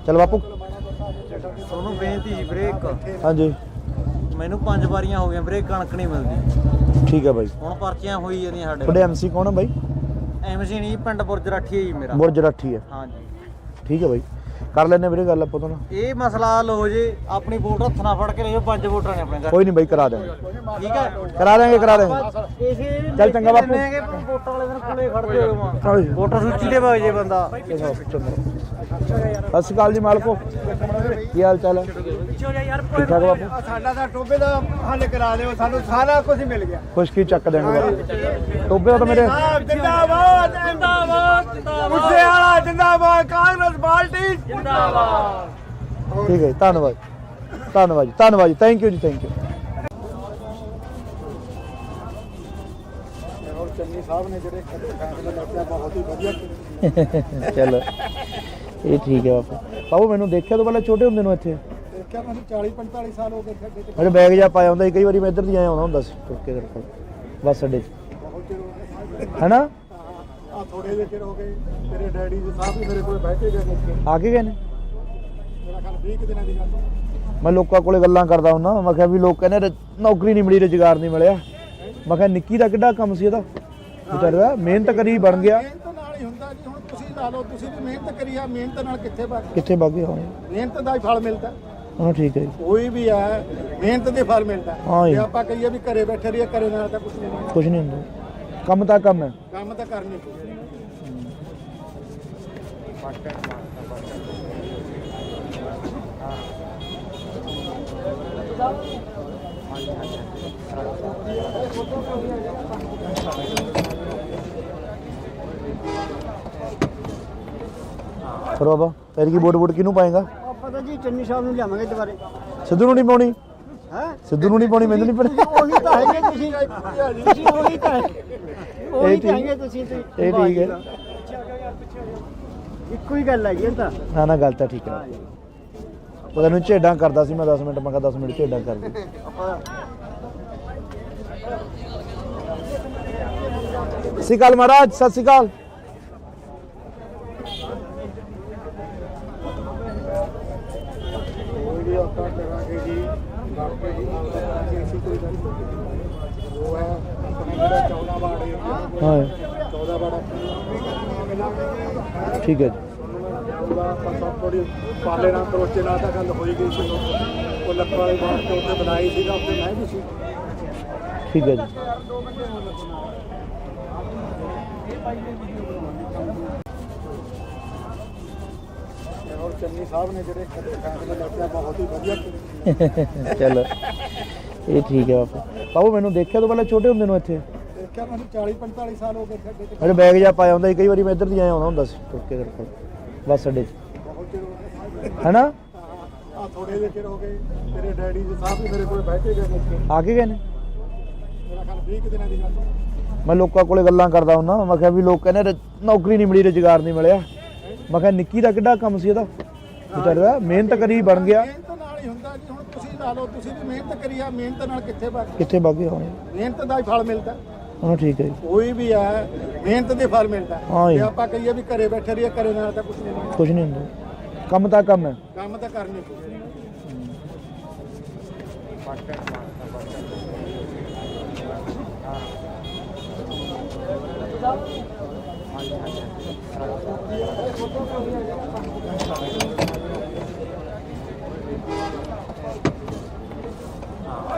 ਚਲ ਬਾਪੂ। ਤੁਹਾਨੂੰ ਬੇਨਤੀ ਜੀ ਵੀਰੇ ਇੱਕ, ਹਾਂਜੀ ਮੈਨੂੰ 5 ਵਾਰੀਆਂ ਹੋ ਗਈਆਂ ਵੀਰੇ, ਕਣਕ ਨਹੀਂ ਮਿਲਦੀ। ਠੀਕ ਹੈ ਬਾਈ। ਹੁਣ ਪਰਚੀਆਂ ਹੋਈ ਜਾਂਦੀਆਂ ਸਾਡੇ। ਤੁਹਾਡੇ ਐਮਸੀ ਕੌਣ ਹੈ ਬਾਈ? ਐਮਸੀ ਨਹੀਂ ਪਿੰਡ ਬੁਰਜ ਰਾਠੀ ਹੈ ਜੀ ਮੇਰਾ। ਬੁਰਜ ਰਾਠੀ ਹੈ, ਹਾਂਜੀ ਠੀਕ ਹੈ ਬਾਈ, ਕਰ ਲੈਣੇ ਵੀਰੇ ਗੱਲ ਆਪਾਂ ਤੋਂ। ਇਹ ਮਸਲਾ ਹੱਲ ਹੋ ਜੇ, ਆਪਣੀ ਵੋਟ ਹੱਥ ਨਾਲ ਫੜ ਕੇ ਲਿਓ, 5 ਵੋਟਾਂ ਨੇ ਆਪਣੇ ਘਰ। ਕੋਈ ਨਹੀਂ ਬਾਈ, ਕਰਾ ਦੇਵਾਂਗੇ, ਠੀਕ ਹੈ, ਕਰਾ ਦੇਵਾਂਗੇ, ਕਰਾ ਦੇਵਾਂਗੇ। ਇਸੇ ਚੱਲ ਚੰਗਾ ਬਾਪੂ। ਵੋਟਾਂ ਵਾਲੇ ਦਿਨ ਕੋਲੇ ਖੜਦੇ ਹੋ ਵੋਟਰ ਸੂਚੀ ਦੇ ਵਗ ਜੇ ਬੰਦਾ। ਸਤਿ ਸ਼੍ਰੀ ਅਕਾਲ ਜੀ ਮਾਲਕੋ, ਕੀ ਹਾਲ ਚਾਲ ਹੈ? ਠੀਕ ਠਾਕ ਬਾਪੂ, ਸਾਡਾ ਤਾਂ ਟੋਬੇ ਦਾ ਹੱਲ ਕਰਾ ਦਿਓ, ਸਾਨੂੰ ਸਾਰਾ ਕੁਝ ਮਿਲ ਗਿਆ। ਖੁਸ਼ਕੀ ਚੱਕ ਦੇਣਗੇ ਬਾਪੂ। ਟੋਬੇ ਤਾਂ ਮੇਰੇ ਜਿੰਦਾਬਾਦ ਜਿੰਦਾਬਾਦ ਮੁੱਸੇ ਵਾਲਾ ਜਿੰਦਾਬਾਦ, ਕਾਂਗਰਸ ਪਾਰਟੀ ਜਿੰਦਾਬਾਦ। ਠੀਕ ਹੈ ਜੀ, ਧੰਨਵਾਦ ਧੰਨਵਾਦ ਜੀ, ਧੰਨਵਾਦ ਜੀ, ਥੈਂਕ ਯੂ ਜੀ, ਥੈਂਕ ਯੂ। ਔਰ ਚੰਨੀ ਸਾਹਿਬ ਨੇ ਜਿਹੜੇ ਫੈਸਲੇ ਲਿਆ ਬਹੁਤ ਹੀ ਵਧੀਆ ਚਲੋ ਇਹ ਠੀਕ ਹੈ ਬਾਪੂ। ਬਾਪੂ ਮੈਨੂੰ ਦੇਖਿਆ ਤੋਂ ਪਹਿਲਾਂ ਛੋਟੇ ਹੁੰਦੇ ਨੂੰ ਇੱਥੇ, ਦੇਖਿਆ ਮੈਨੂੰ 40-45 ਸਾਲ ਹੋ ਗਏ ਸਾਡੇ ਮੇਰੇ ਬੈਗ ਜਾ ਪਾਇਆ ਹੁੰਦਾ ਸੀ, ਕਈ ਵਾਰੀ ਮੈਂ ਇੱਧਰ ਦੀ ਆਇਆ ਆਉਂਦਾ ਹੁੰਦਾ ਸੀ ਤੁਰ ਕੇ ਕਰਕੇ ਬੱਸ ਅੱਡੇ 'ਚ, ਬਹੁਤ ਚਿਰ ਹੋ ਗਏ। ਹੈਨਾ? ਆ ਥੋੜੇ ਜਿਹੇ ਚਿਰ ਹੋ ਗਏ, ਤੇਰੇ ਡੈਡੀ ਜੀ ਸਾਹਿਬ ਵੀ ਮੇਰੇ ਕੋਲ ਬੈਠੇ ਗਏ ਮੌਕੇ, ਆ ਕੇ ਗਏ ਨੇ? ਮੇਰਾ ਖਿਆਲ 20 ਕੁ ਦਿਨਾਂ ਦੀ ਗੱਲ। ਮੈਂ ਲੋਕਾਂ ਕੋਲੇ ਗੱਲਾਂ ਕਰਦਾ ਹੁੰਦਾ, ਮੈਂ ਕਿਹਾ ਵੀ ਲੋਕ ਕਹਿੰਦੇ ਨੌਕਰੀ ਨਹੀਂ ਮਿਲੀ, ਰੁਜ਼ਗਾਰ ਨਹੀਂ ਮਿਲਿਆ। ਮੈਂ ਕਿਹਾ ਨਿੱਕੀ ਦਾ ਕਿੱਡਾ ਕੰਮ ਸੀ ਇਹਦਾ, ਵਿਚਾਰਾ ਮਿਹਨਤ ਕਰੀ ਬਣ ਗਿਆ। ਮਿਹਨਤ ਨਾਲ ਹੀ ਹੁੰਦਾ ਜੀ, ਹੁਣ ਤੁਸੀਂ ਲਾ ਲਓ, ਤੁਸੀਂ ਵੀ ਮਿਹਨਤ ਕਰੀ ਆ, ਮਿਹਨਤ ਨਾਲ ਕਿੱਥੇ ਵਗ ਕਿੱਥੇ ਵਗ ਗਏ? ਹਾਂ ਮਿਹਨਤ ਦਾ ਹੀ ਫਲ ਮਿਲਦਾ। ਹਾਂ ਠੀਕ ਹੈ ਜੀ, ਕੋਈ ਵੀ ਹੈ ਮਿਹਨਤ ਦੇ ਫਲ ਮਿਲਦਾ। ਹਾਂ ਜੀ। ਜੇ ਆਪਾਂ ਕਹੀਏ ਵੀ ਘਰੇ ਬੈਠੇ ਰਹੀਏ, ਘਰੇ ਨਾਲ ਤਾਂ ਕੁਝ ਨਹੀਂ ਹੁੰਦਾ। ਕੁਝ ਨਹੀਂ ਹੁੰਦਾ, ਕੰਮ ਤਾਂ ਕੰਮ ਹੈ। ਕੰਮ ਤਾਂ ਕਰਨੀ ਪਊ। ਫਿਰ ਬਾਬਾ ਫਿਰ ਕੀ ਵੋਟ ਕਿਹਨੂੰ ਪਾਏਗਾ? ਆਪਾਂ ਤਾਂ ਜੀ ਚੰਨੀ ਸਾਹਿਬ ਨੂੰ ਲਿਆਵਾਂਗੇ ਦੁਬਾਰੇ। ਸਿੱਧੂ ਨੂੰ ਨਹੀਂ ਪਾਉਣੀ? ਹੈ ਸਿੱਧੂ ਨੂੰ ਨਹੀਂ ਪਾਉਣੀ, ਮੈਨੂੰ ਨਹੀਂ ਪਤਾ। ਉਹੀ ਤਾਂ ਹੈਗੇ ਤੁਸੀਂ ਉਹੀ ਤਾਂ ਉਹੀ ਠੀਕ- ਤਾਂ ਹੈਗੇ ਤੁਸੀਂ ਇਹ ਠੀਕ ਹੈ। ਇੱਕੋ ਹੀ ਗੱਲ ਹੈਗੀ ਇਹ ਤਾਂ। ਨਾ ਨਾ, ਗੱਲ ਤਾਂ ਠੀਕ ਹੈ। ਪਤਾ ਨਹੀਂ ਝੇਡਾਂ ਕਰਦਾ ਸੀ ਮੈਂ 10 ਮਿੰਟ, ਮੈਂ ਕਿਹਾ 10 ਮਿੰਟ ਝੇਡਾਂ ਕਰ ਦੇ। ਆਪਾਂ ਸਤਿ ਸ਼੍ਰੀ ਅਕਾਲ ਮਹਾਰਾਜ, ਸਤਿ ਸ਼੍ਰੀ ਅਕਾਲ। ਕੋਈ ਵੀ ਆਪਾਂ ਕਰਾਂਗੇ ਜੀ, ਬਾਕੀ ਜੀ ਅਸੀਂ ਕੋਈ ਗੱਲ ਨਹੀਂ। ਉਹ ਹੈ ਆਪਣਾ ਜਿਹੜਾ 14 ਵਾਰਡ ਏਰੀਆ, ਹਾਂ 14 ਵਾਰਡ ਠੀਕ ਹੈ ਜੀ, ਉਹਦਾ ਆਪਾਂ ਸਭ ਥੋੜੀ ਪਾਲੇ ਨਾਲ ਕਰੋਚੇ ਨਾਲ ਤਾਂ ਗੱਲ ਹੋਈ ਗਈ ਸੀ। ਉਹ ਲੱਖਾਂ ਵਾਲੇ ਬਾਹਰ ਤੋਂ ਉੱਤੇ ਬਣਾਈ ਸੀਗਾ, ਉੱਤੇ ਮੈਂ ਵੀ ਸੀ। ਠੀਕ ਹੈ ਜੀ। ਔਰ ਚੰਨੀ ਸਾਹਿਬ ਨੇ ਜਿਹੜੇ ਫੈਸਲੇ ਲਿਆ ਬਹੁਤ ਹੀ ਵਧੀਆ। ਚਲੋ ਇਹ ਠੀਕ ਹੈ ਬਾਪੂ। ਬਾਪੂ ਮੈਨੂੰ ਦੇਖਿਆ ਤੋਂ ਪਹਿਲਾਂ ਛੋਟੇ ਹੁੰਦੇ ਨੂੰ ਇੱਥੇ, ਦੇਖਿਆ ਮੈਨੂੰ 40-45 ਸਾਲ ਹੋ ਗਏ ਸਾਡੇ। ਮੇਰੇ ਬੈਗ ਜਾ ਪਾਇਆ ਹੁੰਦਾ ਸੀ, ਕਈ ਵਾਰੀ ਮੈਂ ਇੱਧਰ ਦੀ ਆਇਆ ਆਉਂਦਾ ਹੁੰਦਾ ਸੀ ਤੁਰ ਕੇ ਕਰਕੇ ਬੱਸ ਅੱਡੇ 'ਚ, ਬਹੁਤ ਚਿਰ ਹੋ ਗਏ। ਹੈਨਾ? ਆ ਥੋੜੇ ਜਿਹੇ ਚਿਰ ਹੋ ਗਏ, ਤੇਰੇ ਡੈਡੀ ਜੀ ਸਾਹਿਬ ਵੀ ਮੇਰੇ ਕੋਲ ਬੈਠੇ ਗਏ ਮੌਕੇ, ਆ ਕੇ ਗਏ ਨੇ? ਮੇਰਾ ਖਿਆਲ 20 ਕੁ ਦਿਨਾਂ ਦੀ ਗੱਲ। ਮੈਂ ਲੋਕਾਂ ਕੋਲੇ ਗੱਲਾਂ ਕਰਦਾ ਹੁੰਦਾ, ਮੈਂ ਕਿਹਾ ਵੀ ਲੋਕ ਕਹਿੰਦੇ ਨੌਕਰੀ ਨਹੀਂ ਮਿਲੀ, ਰੁਜ਼ਗਾਰ ਨਹੀਂ ਮਿਲਿਆ। ਮੈਂ ਕਿਹਾ ਨਿੱਕੀ ਦਾ ਕਿੱਡਾ ਕੰਮ ਸੀ ਇਹਦਾ, ਵਿਚਾਰਾ ਮਿਹਨਤ ਕਰੀ ਬਣ ਗਿਆ। ਮਿਹਨਤ ਨਾਲ ਹੀ ਹੁੰਦਾ ਜੀ, ਹੁਣ ਤੁਸੀਂ ਲਾ ਲਓ, ਤੁਸੀਂ ਵੀ ਮਿਹਨਤ ਕਰੀ ਆ, ਮਿਹਨਤ ਨਾਲ ਕਿੱਥੇ ਵਗ ਕਿੱਥੇ ਵਗ ਗਏ? ਹਾਂ ਮਿਹਨਤ ਦਾ ਹੀ ਫਲ ਮਿਲਦਾ। ਹਾਂ ਠੀਕ ਹੈ ਜੀ, ਕੋਈ ਵੀ ਹੈ ਮਿਹਨਤ ਦੇ ਫਲ ਮਿਲਦਾ। ਹਾਂ ਜੀ। ਜੇ ਆਪਾਂ ਕਹੀਏ ਵੀ ਘਰੇ ਬੈਠੇ ਰਹੀਏ, ਘਰੇ ਨਾਲ ਤਾਂ ਕੁਝ ਨਹੀਂ ਹੁੰਦਾ। ਕੁਝ ਨਹੀਂ ਹੁੰਦਾ, ਕੰਮ ਤਾਂ ਕੰਮ ਹੈ। ਕੰਮ ਤਾਂ ਕਰਨੀ ਪਊ।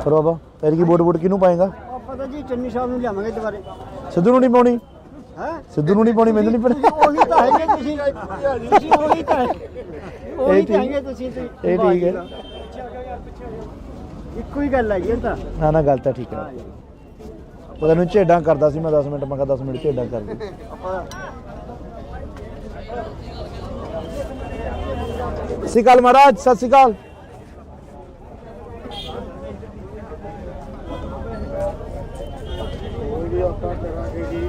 ਫਿਰ ਬਾਬਾ ਫਿਰ ਕੀ ਵੋਟ ਕਿਹਨੂੰ ਪਾਏਗਾ? ਆਪਾਂ ਤਾਂ ਜੀ ਚੰਨੀ ਸਾਹਿਬ ਨੂੰ ਲਿਆਵਾਂਗੇ ਦੁਬਾਰੇ। ਸਿੱਧੂ ਨੂੰ ਨਹੀਂ ਪਾਉਣੀ? ਹੈ ਸਿੱਧੂ ਨੂੰ ਨਹੀਂ ਪਾਉਣੀ, ਮੈਨੂੰ ਨਹੀਂ ਪਤਾ। ਉਹੀ ਤਾਂ ਹੈਗੇ ਤੁਸੀਂ ਉਹੀ ਤਾਂ ਉਹੀ ਤਾਂ ਹੈਗੇ ਤੁਸੀਂ ਇਹ ਠੀਕ ਹੈ। ਇੱਕੋ ਹੀ ਗੱਲ ਹੈਗੀ ਇਹ ਤਾਂ। ਨਾ ਨਾ, ਗੱਲ ਤਾਂ ਠੀਕ ਹੈ। ਪਤਾ ਨਹੀਂ ਝੇਡਾਂ ਕਰਦਾ ਸੀ ਮੈਂ 10 ਮਿੰਟ, ਮੈਂ ਕਿਹਾ 10 ਮਿੰਟ ਝੇਡਾਂ ਕਰ ਦੇ। ਆਪਾਂ ਸਤਿ ਸ਼੍ਰੀ ਅਕਾਲ ਮਹਾਰਾਜ, ਸਤਿ ਸ਼੍ਰੀ ਅਕਾਲ। ਕੋਈ ਵੀ ਆਪਾਂ ਕਰਾਂਗੇ ਜੀ,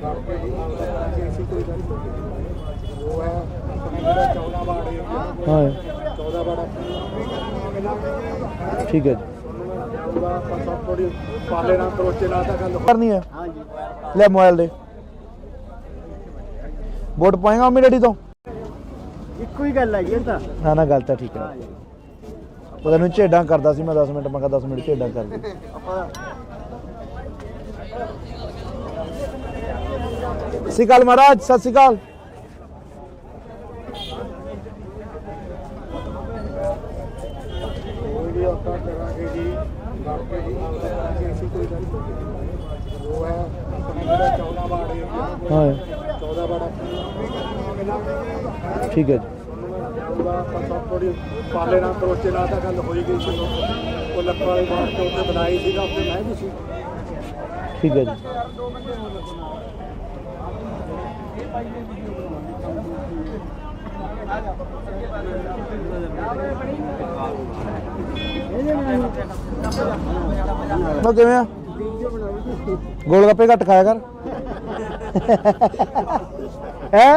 ਬਾਕੀ ਜੀ ਅਸੀਂ ਕੋਈ ਗੱਲ ਨਹੀਂ। ਉਹ ਹੈ ਆਪਣਾ ਜਿਹੜਾ 14 ਵਾਰਡ ਏਰੀਆ, ਹਾਂ 14 ਵਾਰਡ ਠੀਕ ਹੈ ਜੀ, ਉਹਦਾ ਆਪਾਂ ਸਭ ਥੋੜੀ ਪਾਲੇ ਨਾਲ ਕਰੋਚੇ ਨਾਲ ਤਾਂ ਗੱਲ ਕਰਨੀ ਹੈ। ਹਾਂਜੀ ਲੈ ਮੋਬਾਈਲ ਦੇ, ਵੋਟ ਪਾਏਗਾ ਮੰਮੀ ਡੈਡੀ ਤੋਂ? ਇੱਕੋ ਹੀ ਗੱਲ ਹੈਗੀ ਇਹ ਤਾਂ। ਨਾ ਨਾ, ਗੱਲ ਤਾਂ ਠੀਕ ਹੈ। ਪਤਾ ਨਹੀਂ ਝੇਡਾਂ ਕਰਦਾ ਸੀ ਮੈਂ 10 ਮਿੰਟ, ਮੈਂ ਕਿਹਾ 10 ਮਿੰਟ ਝੇਡਾਂ ਕਰ ਦੇ। ਆਪਾਂ ਸਤਿ श्री अकाल महाराज, सत श्री अकाल। वीडियो अपलोड करांगे जी, बाकी जी करांगे ऐसी कोई गल वो है अपने मेरा 14 वार्ड है, हाँ 14 वार्ड ठीक है जी। थोड़ी पाले ना करोचे ना तो गल हो गई सी, वो लक्कड़ वाली बात के उत्ते बनाई थी अपने मैं भी सी। ठीक है जी। मैं किवें आ? गोलगप्पे घट खाया कर है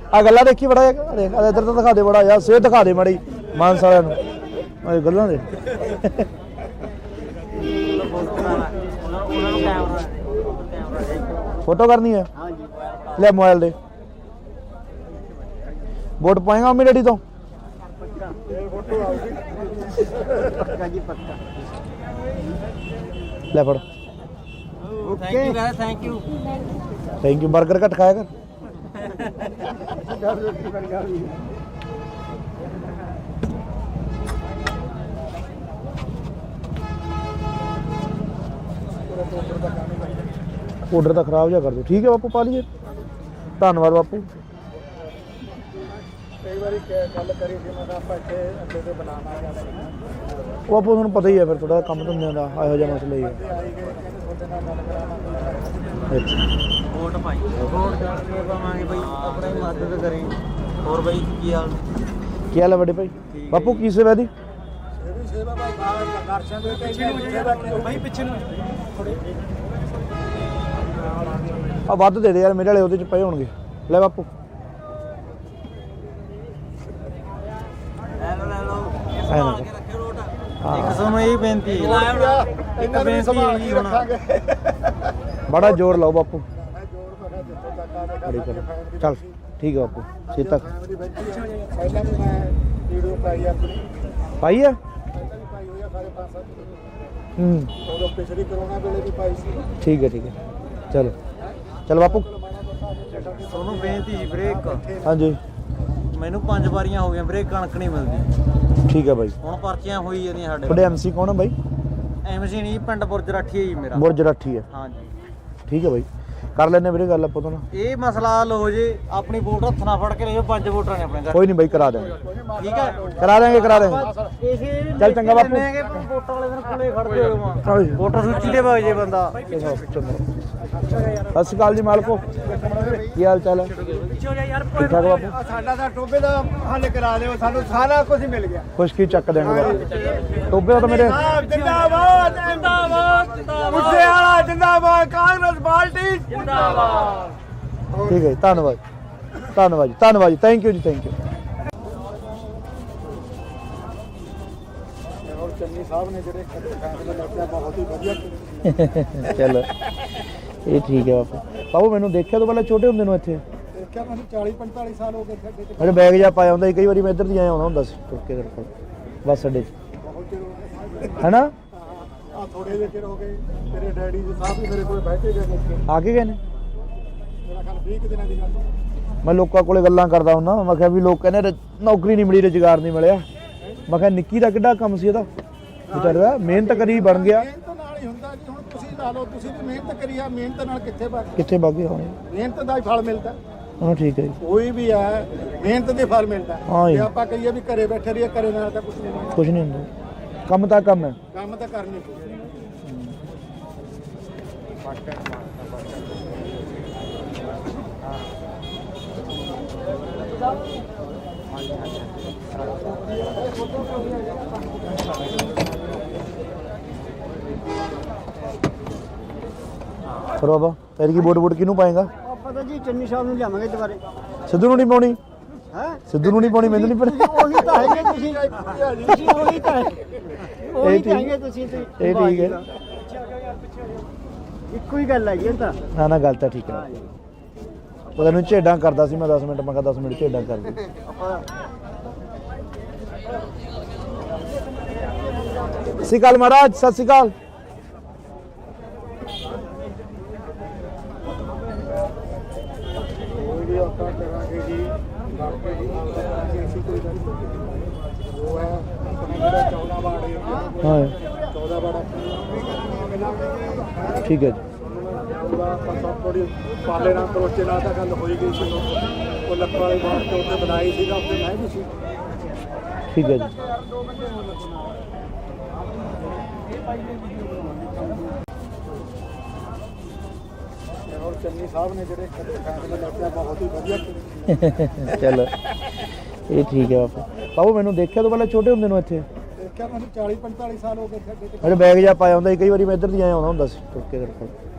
आ गल्ला देखी बड़ा इधर तो दिखा दे बड़ा यार, सेहत दिखा दे माड़ी मानस वालियां नूं गल्लां दे। फोटो करनी है ले मोबाइल दे। वोट पाएगा मम्मी डैडी तो? ले फड़। Thank you. Thank you. Burger घट खाया कर। ऑर्डर तो खराब जा कर दो। ठीक है बापू, पा लीजिए। धन्यवाद बापू। कई बार गल करी थी मैं आप इतने अड्डे से बनाना बापू तुहानूं पता ही है फिर थोड़ा काम धंधे का ਇਹੋ ਜਿਹਾ मसला ही है। अच्छा वोट पाई, वोट करके पावांगे भाई, अपनी मदद करें। और भाई की हाल? ਕੀ ਹਾਲ ਹੈ ਵੱਡੇ ਭਾਈ? ਬਾਪੂ ਕੀ ਸੇਵਾ ਦੀ? सेवा दर्शन दे सेवा भाई पिछे ਆ ਵੱਧ ਦੇ ਦੇ ਯਾਰ, ਮੇਰੇ ਵਾਲੇ ਉਹਦੇ ਚ ਪਏ ਹੋਣਗੇ। ਲੈ ਬਾਪੂ ਲੈ ਲਓ ਐ ਨਾ ਕੇ ਰੱਖਿਓ ਰੋਟ। ਹਾਂ। ਇੱਕ ਸਾਨੂੰ ਇਹ ਬੇਨਤੀ ਹੈ, ਇੱਕ ਬੇਨਤੀ ਹੈ ਜੀ ਹੁਣ। ਬੜਾ ਜ਼ੋਰ ਲਾਓ ਬਾਪੂ। मैं जोड़ मैं जितों तक आ बड़ी करो। चल ठीक है बापू। सीता पहले भी मैं वीडियो पाई अपनी पाई है। पहले भी पाई हुई है सारे 5-7 हम्म और पिछली कोरोना वेले भी पाई सी। ठीक है चलो चल बापू। ਤੁਹਾਨੂੰ ਬੇਨਤੀ ਜੀ ਵੀਰੇ, ਇੱਕ हाँ जी ਮੈਨੂੰ 5 ਵਾਰੀਆਂ ਹੋ ਗਈਆਂ ਵੀਰੇ, ਕਣਕ ਨਹੀਂ ਮਿਲਦੀ। ठीक है भाई। ਹੁਣ ਪਰਚੀਆਂ ਹੋਈ ਜਾਂਦੀਆਂ ਸਾਡੇ। ਤੁਹਾਡੇ ਐਮਸੀ ਕੌਣ ਹੈ ਭਾਈ? ਐਮਸੀ ਨਹੀਂ, ਪਿੰਡ ਬੁਰਜ ਰਾਠੀ ਹੈ ਜੀ ਮੇਰਾ। ਬੁਰਜ ਰਾਠੀ ਹੈ। ਹਾਂਜੀ ठीक है भाई, कर लेने ਵੀਰੇ ਗੱਲ ਆਪਾਂ ਤੋਂ ਨਾ। ਇਹ ਮਸਲਾ ਹੱਲ ਹੋ ਜੇ, ਆਪਣੀ ਵੋਟ ਹੱਥ ਨਾਲ ਫੜ ਕੇ ਲੈ ਜਾਓ। 5 ਵੋਟਰਾਂ ਨੇ ਆਪਣੇ ਘਰ। कोई नहीं भाई, करा देंगे ਠੀਕ ਹੈ, करा देंगे करा देंगे। ਇਸੇ ਚੱਲ ਚੰਗਾ ਬਾਪੂ। ਵੋਟਾਂ ਵਾਲੇ ਦਿਨ ਕੋਲੇ ਖੜਦੇ ਹੋ ਹਾਂਜੀ। ਵੋਟਰ ਸੂਚੀ ਦੇ ਵਗ ਜੇ ਬੰਦਾ। सत श्रीकाल जी मालको, की हाल चाल है? ठीक ठाक बापू। ਸਾਡਾ ਤਾਂ ਟੋਬੇ ਦਾ ਹੱਲ ਕਰਾ ਦਿਓ, ਸਾਨੂੰ ਸਾਰਾ ਕੁਝ ਮਿਲ ਗਿਆ। खुशकी चक देंगे बापू। टोबे तो मेरे जिंदाबाद जिंदाबाद मुझसे आला जिंदाबाद, कांग्रेस पार्टी जिंदाबाद। ठीक है, धन्यवाद धन्यवाद जी, धन्यवाद जी, thank you ji, thank you. और चन्नी साहब ने ਜਿਹੜੇ ਫੈਸਲੇ ਲਿਆ ਬਹੁਤ ਹੀ ਵਧੀਆ ਕੀਤੇ। चलो ये ठीक है बापू। बाबू मैंने देखा तो पहले छोटे होंगे ਨੂੰ ਇੱਥੇ ਦੇਖਿਆ ਮੈਨੂੰ 40-45 ਸਾਲ ਹੋ ਗਏ ਖੱਡੇ ਤੇ ਮੇਰੇ ਬੈਗ ਜਾ ਪਾਇਆ ਹੁੰਦਾ ਸੀ, ਕਈ ਵਾਰੀ ਮੈਂ ਇੱਧਰ ਦੀ ਆਇਆ ਹੁੰਦਾ ਸੀ ਤੁਰ ਕੇ ਤੇਰੇ ਕੋਲ ਬੱਸ ਅੱਡੇ 'ਚ, ਬਹੁਤ ਚਿਰ ਹੋ ਗਏ। ਹੈਨਾ? ਆ ਥੋੜੇ ਜਿਹੇ ਚਿਰ ਹੋ ਗਏ, ਤੇਰੇ ਡੈਡੀ ਜੀ ਸਾਹਿਬ ਵੀ ਮੇਰੇ ਕੋਲ ਬੈਠੇ ਗਏ ਨੇ। ਆ ਕੇ ਗਏ ਨੇ? ਮੇਰਾ ਖਿਆਲ 20 ਕੁ ਦਿਨਾਂ ਦੀ ਗੱਲ। ਮੈਂ ਲੋਕਾਂ ਕੋਲੇ ਗੱਲਾਂ ਕਰਦਾ ਹੁੰਦਾ, ਮੈਂ ਕਿਹਾ ਵੀ ਲੋਕ ਕਹਿੰਦੇ ਨੌਕਰੀ ਨਹੀਂ ਮਿਲੀ, ਰੁਜ਼ਗਾਰ ਨਹੀਂ ਮਿਲਿਆ। ਮੈਂ ਕਿਹਾ ਨਿੱਕੀ ਦਾ ਕਿੱਡਾ ਕੰਮ ਸੀ ਇਹਦਾ, ਵਿਚਾਰੇ ਦਾ ਮਿਹਨਤ ਕਰੀ ਬਣ ਗਿਆ। ਮਿਹਨਤ ਨਾਲ ਹੀ ਹੁੰਦਾ ਜੀ। ਹੁਣ ਤੁਸੀਂ ਲਾ ਲਓ, ਤੁਸੀਂ ਵੀ ਮਿਹਨਤ ਕਰੀ ਆ, ਮਿਹਨਤ ਨਾਲ ਕਿੱਥੇ ਬਣ, ਕਿੱਥੇ ਵਗ ਗਏ ਹੁਣ? ਮਿਹਨਤ ਦਾ ਹੀ ਫਲ ਮਿਲਦਾ। ਹਾਂ ਠੀਕ ਹੈ ਜੀ, ਕੋਈ ਵੀ ਹੈ ਮਿਹਨਤ ਦੇ ਫਲ ਮਿਲਦਾ। ਹਾਂ ਜੀ। ਜੇ ਆਪਾਂ ਕਹੀਏ ਵੀ ਘਰੇ ਬੈਠੇ ਰਹੀਏ, ਘਰੇ ਨਾਲ ਤਾਂ ਕੁਝ ਨਹੀਂ ਮਿਲਦਾ। ਕੁਝ ਨਹੀਂ ਹੁੰਦਾ, ਕੰਮ ਤਾਂ ਕੰਮ ਹੈ। ਕੰਮ ਤਾਂ ਕਰਨੀ ਪਊ। ਫਿਰ ਬਾਬਾ ਤੇਰੀ ਕੀ ਵੋਟ ਕਿਹਨੂੰ ਪਾਏਗਾ? ਆਪਾਂ ਤਾਂ ਜੀ ਚੰਨੀ ਸਾਹਿਬ ਨੂੰ ਲਿਆਵਾਂਗੇ ਦੁਬਾਰੇ। ਸਿੱਧੂ ਨੂੰ ਨਹੀਂ ਪਾਉਣੀ? ਹੈ ਸਿੱਧੂ ਨੂੰ ਨਹੀਂ ਪਾਉਣੀ, ਮੈਨੂੰ ਨਹੀਂ ਪਾਉਣੀ। ਉਹੀ ਤਾਂ ਹੈਗੇ ਤੁਸੀਂ ਉਹੀ ਤਾਂ ਉਹੀ ਤਾਂ ਹੈਗੇ ਤੁਸੀਂ ਇਹ ਠੀਕ ਹੈ। ਇੱਕੋ ਹੀ ਗੱਲ ਹੈਗੀ ਇਹ ਤਾਂ। ਨਾ ਨਾ ਗੱਲ ਤਾਂ ਠੀਕ ਹੈ। ਉਹ ਤੈਨੂੰ ਝੇਡਾਂ ਕਰਦਾ ਸੀ ਮੈਂ 10 ਮਿੰਟ, ਮੈਂ ਕਿਹਾ 10 ਮਿੰਟ ਝੇਡਾਂ ਕਰ ਦੇ। ਸਤਿ ਸ਼੍ਰੀ ਅਕਾਲ ਮਹਾਰਾਜ, ਸਤਿ ਸ਼੍ਰੀ ਅਕਾਲ। ਆਪਾਂ ਕਰਾਂਗੇ ਜੀ ਬਾਕੀ ਜੀ ਕਰਾਂਗੇ ਅਸੀਂ ਕੋਈ ਗੱਲ ਨਹੀਂ। ਉਹ ਹੈ ਆਪਣਾ ਜਿਹੜਾ 14 ਵਾਰਡ ਏਰੀਆ ਹਾਂ 14 ਵਾਰਡ ਠੀਕ ਹੈ ਜੀ ਉਹਦਾ ਆਪਾਂ ਥੋੜੀ ਪਾਲੇ ਨਾਲ ਕਰੋਚੇ ਨਾਲ ਤਾਂ ਗੱਲ ਹੋਈ ਗਈ ਸੀ ਉਹ ਲੱਕੜ ਵਾਲੇ ਬਾਹਰ ਤੋਂ ਉੱਤੇ ਬਣਾਈ ਸੀਗਾ ਉੱਤੇ ਮੈਂ ਵੀ ਸੀ। ਠੀਕ ਹੈ ਜੀ ਔਰ ਚੰਨੀ ਸਾਹਿਬ ਨੇ ਜਿਹੜੇ ਫੈਸਲੇ ਲੱਗੇ ਬਹੁਤ ਹੀ ਵਧੀਆ ਕੀਤੇ। ਚਲੋ ਇਹ ਠੀਕ ਹੈ ਬਾਪੂ। ਬਾਪੂ ਮੈਨੂੰ ਦੇਖਿਆ ਤੋਂ ਪਹਿਲਾਂ ਛੋਟੇ ਹੁੰਦੇ ਨੂੰ ਇੱਥੇ ਦੇਖਿਆ ਮੈਨੂੰ 40-45 ਸਾਲ ਹੋ ਗਏ ਖੱਡੇ ਤੇ ਅਰੇ ਬੈਗ ਜਾ ਪਾਇਆ ਹੁੰਦਾ ਸੀ, ਕਈ ਵਾਰੀ ਮੈਂ ਇੱਧਰ ਦੀ ਆਇਆ ਆਉਂਦਾ ਹੁੰਦਾ ਸੀ ਤੁਰ ਕੇ ਤੇਰੇ ਕੋਲ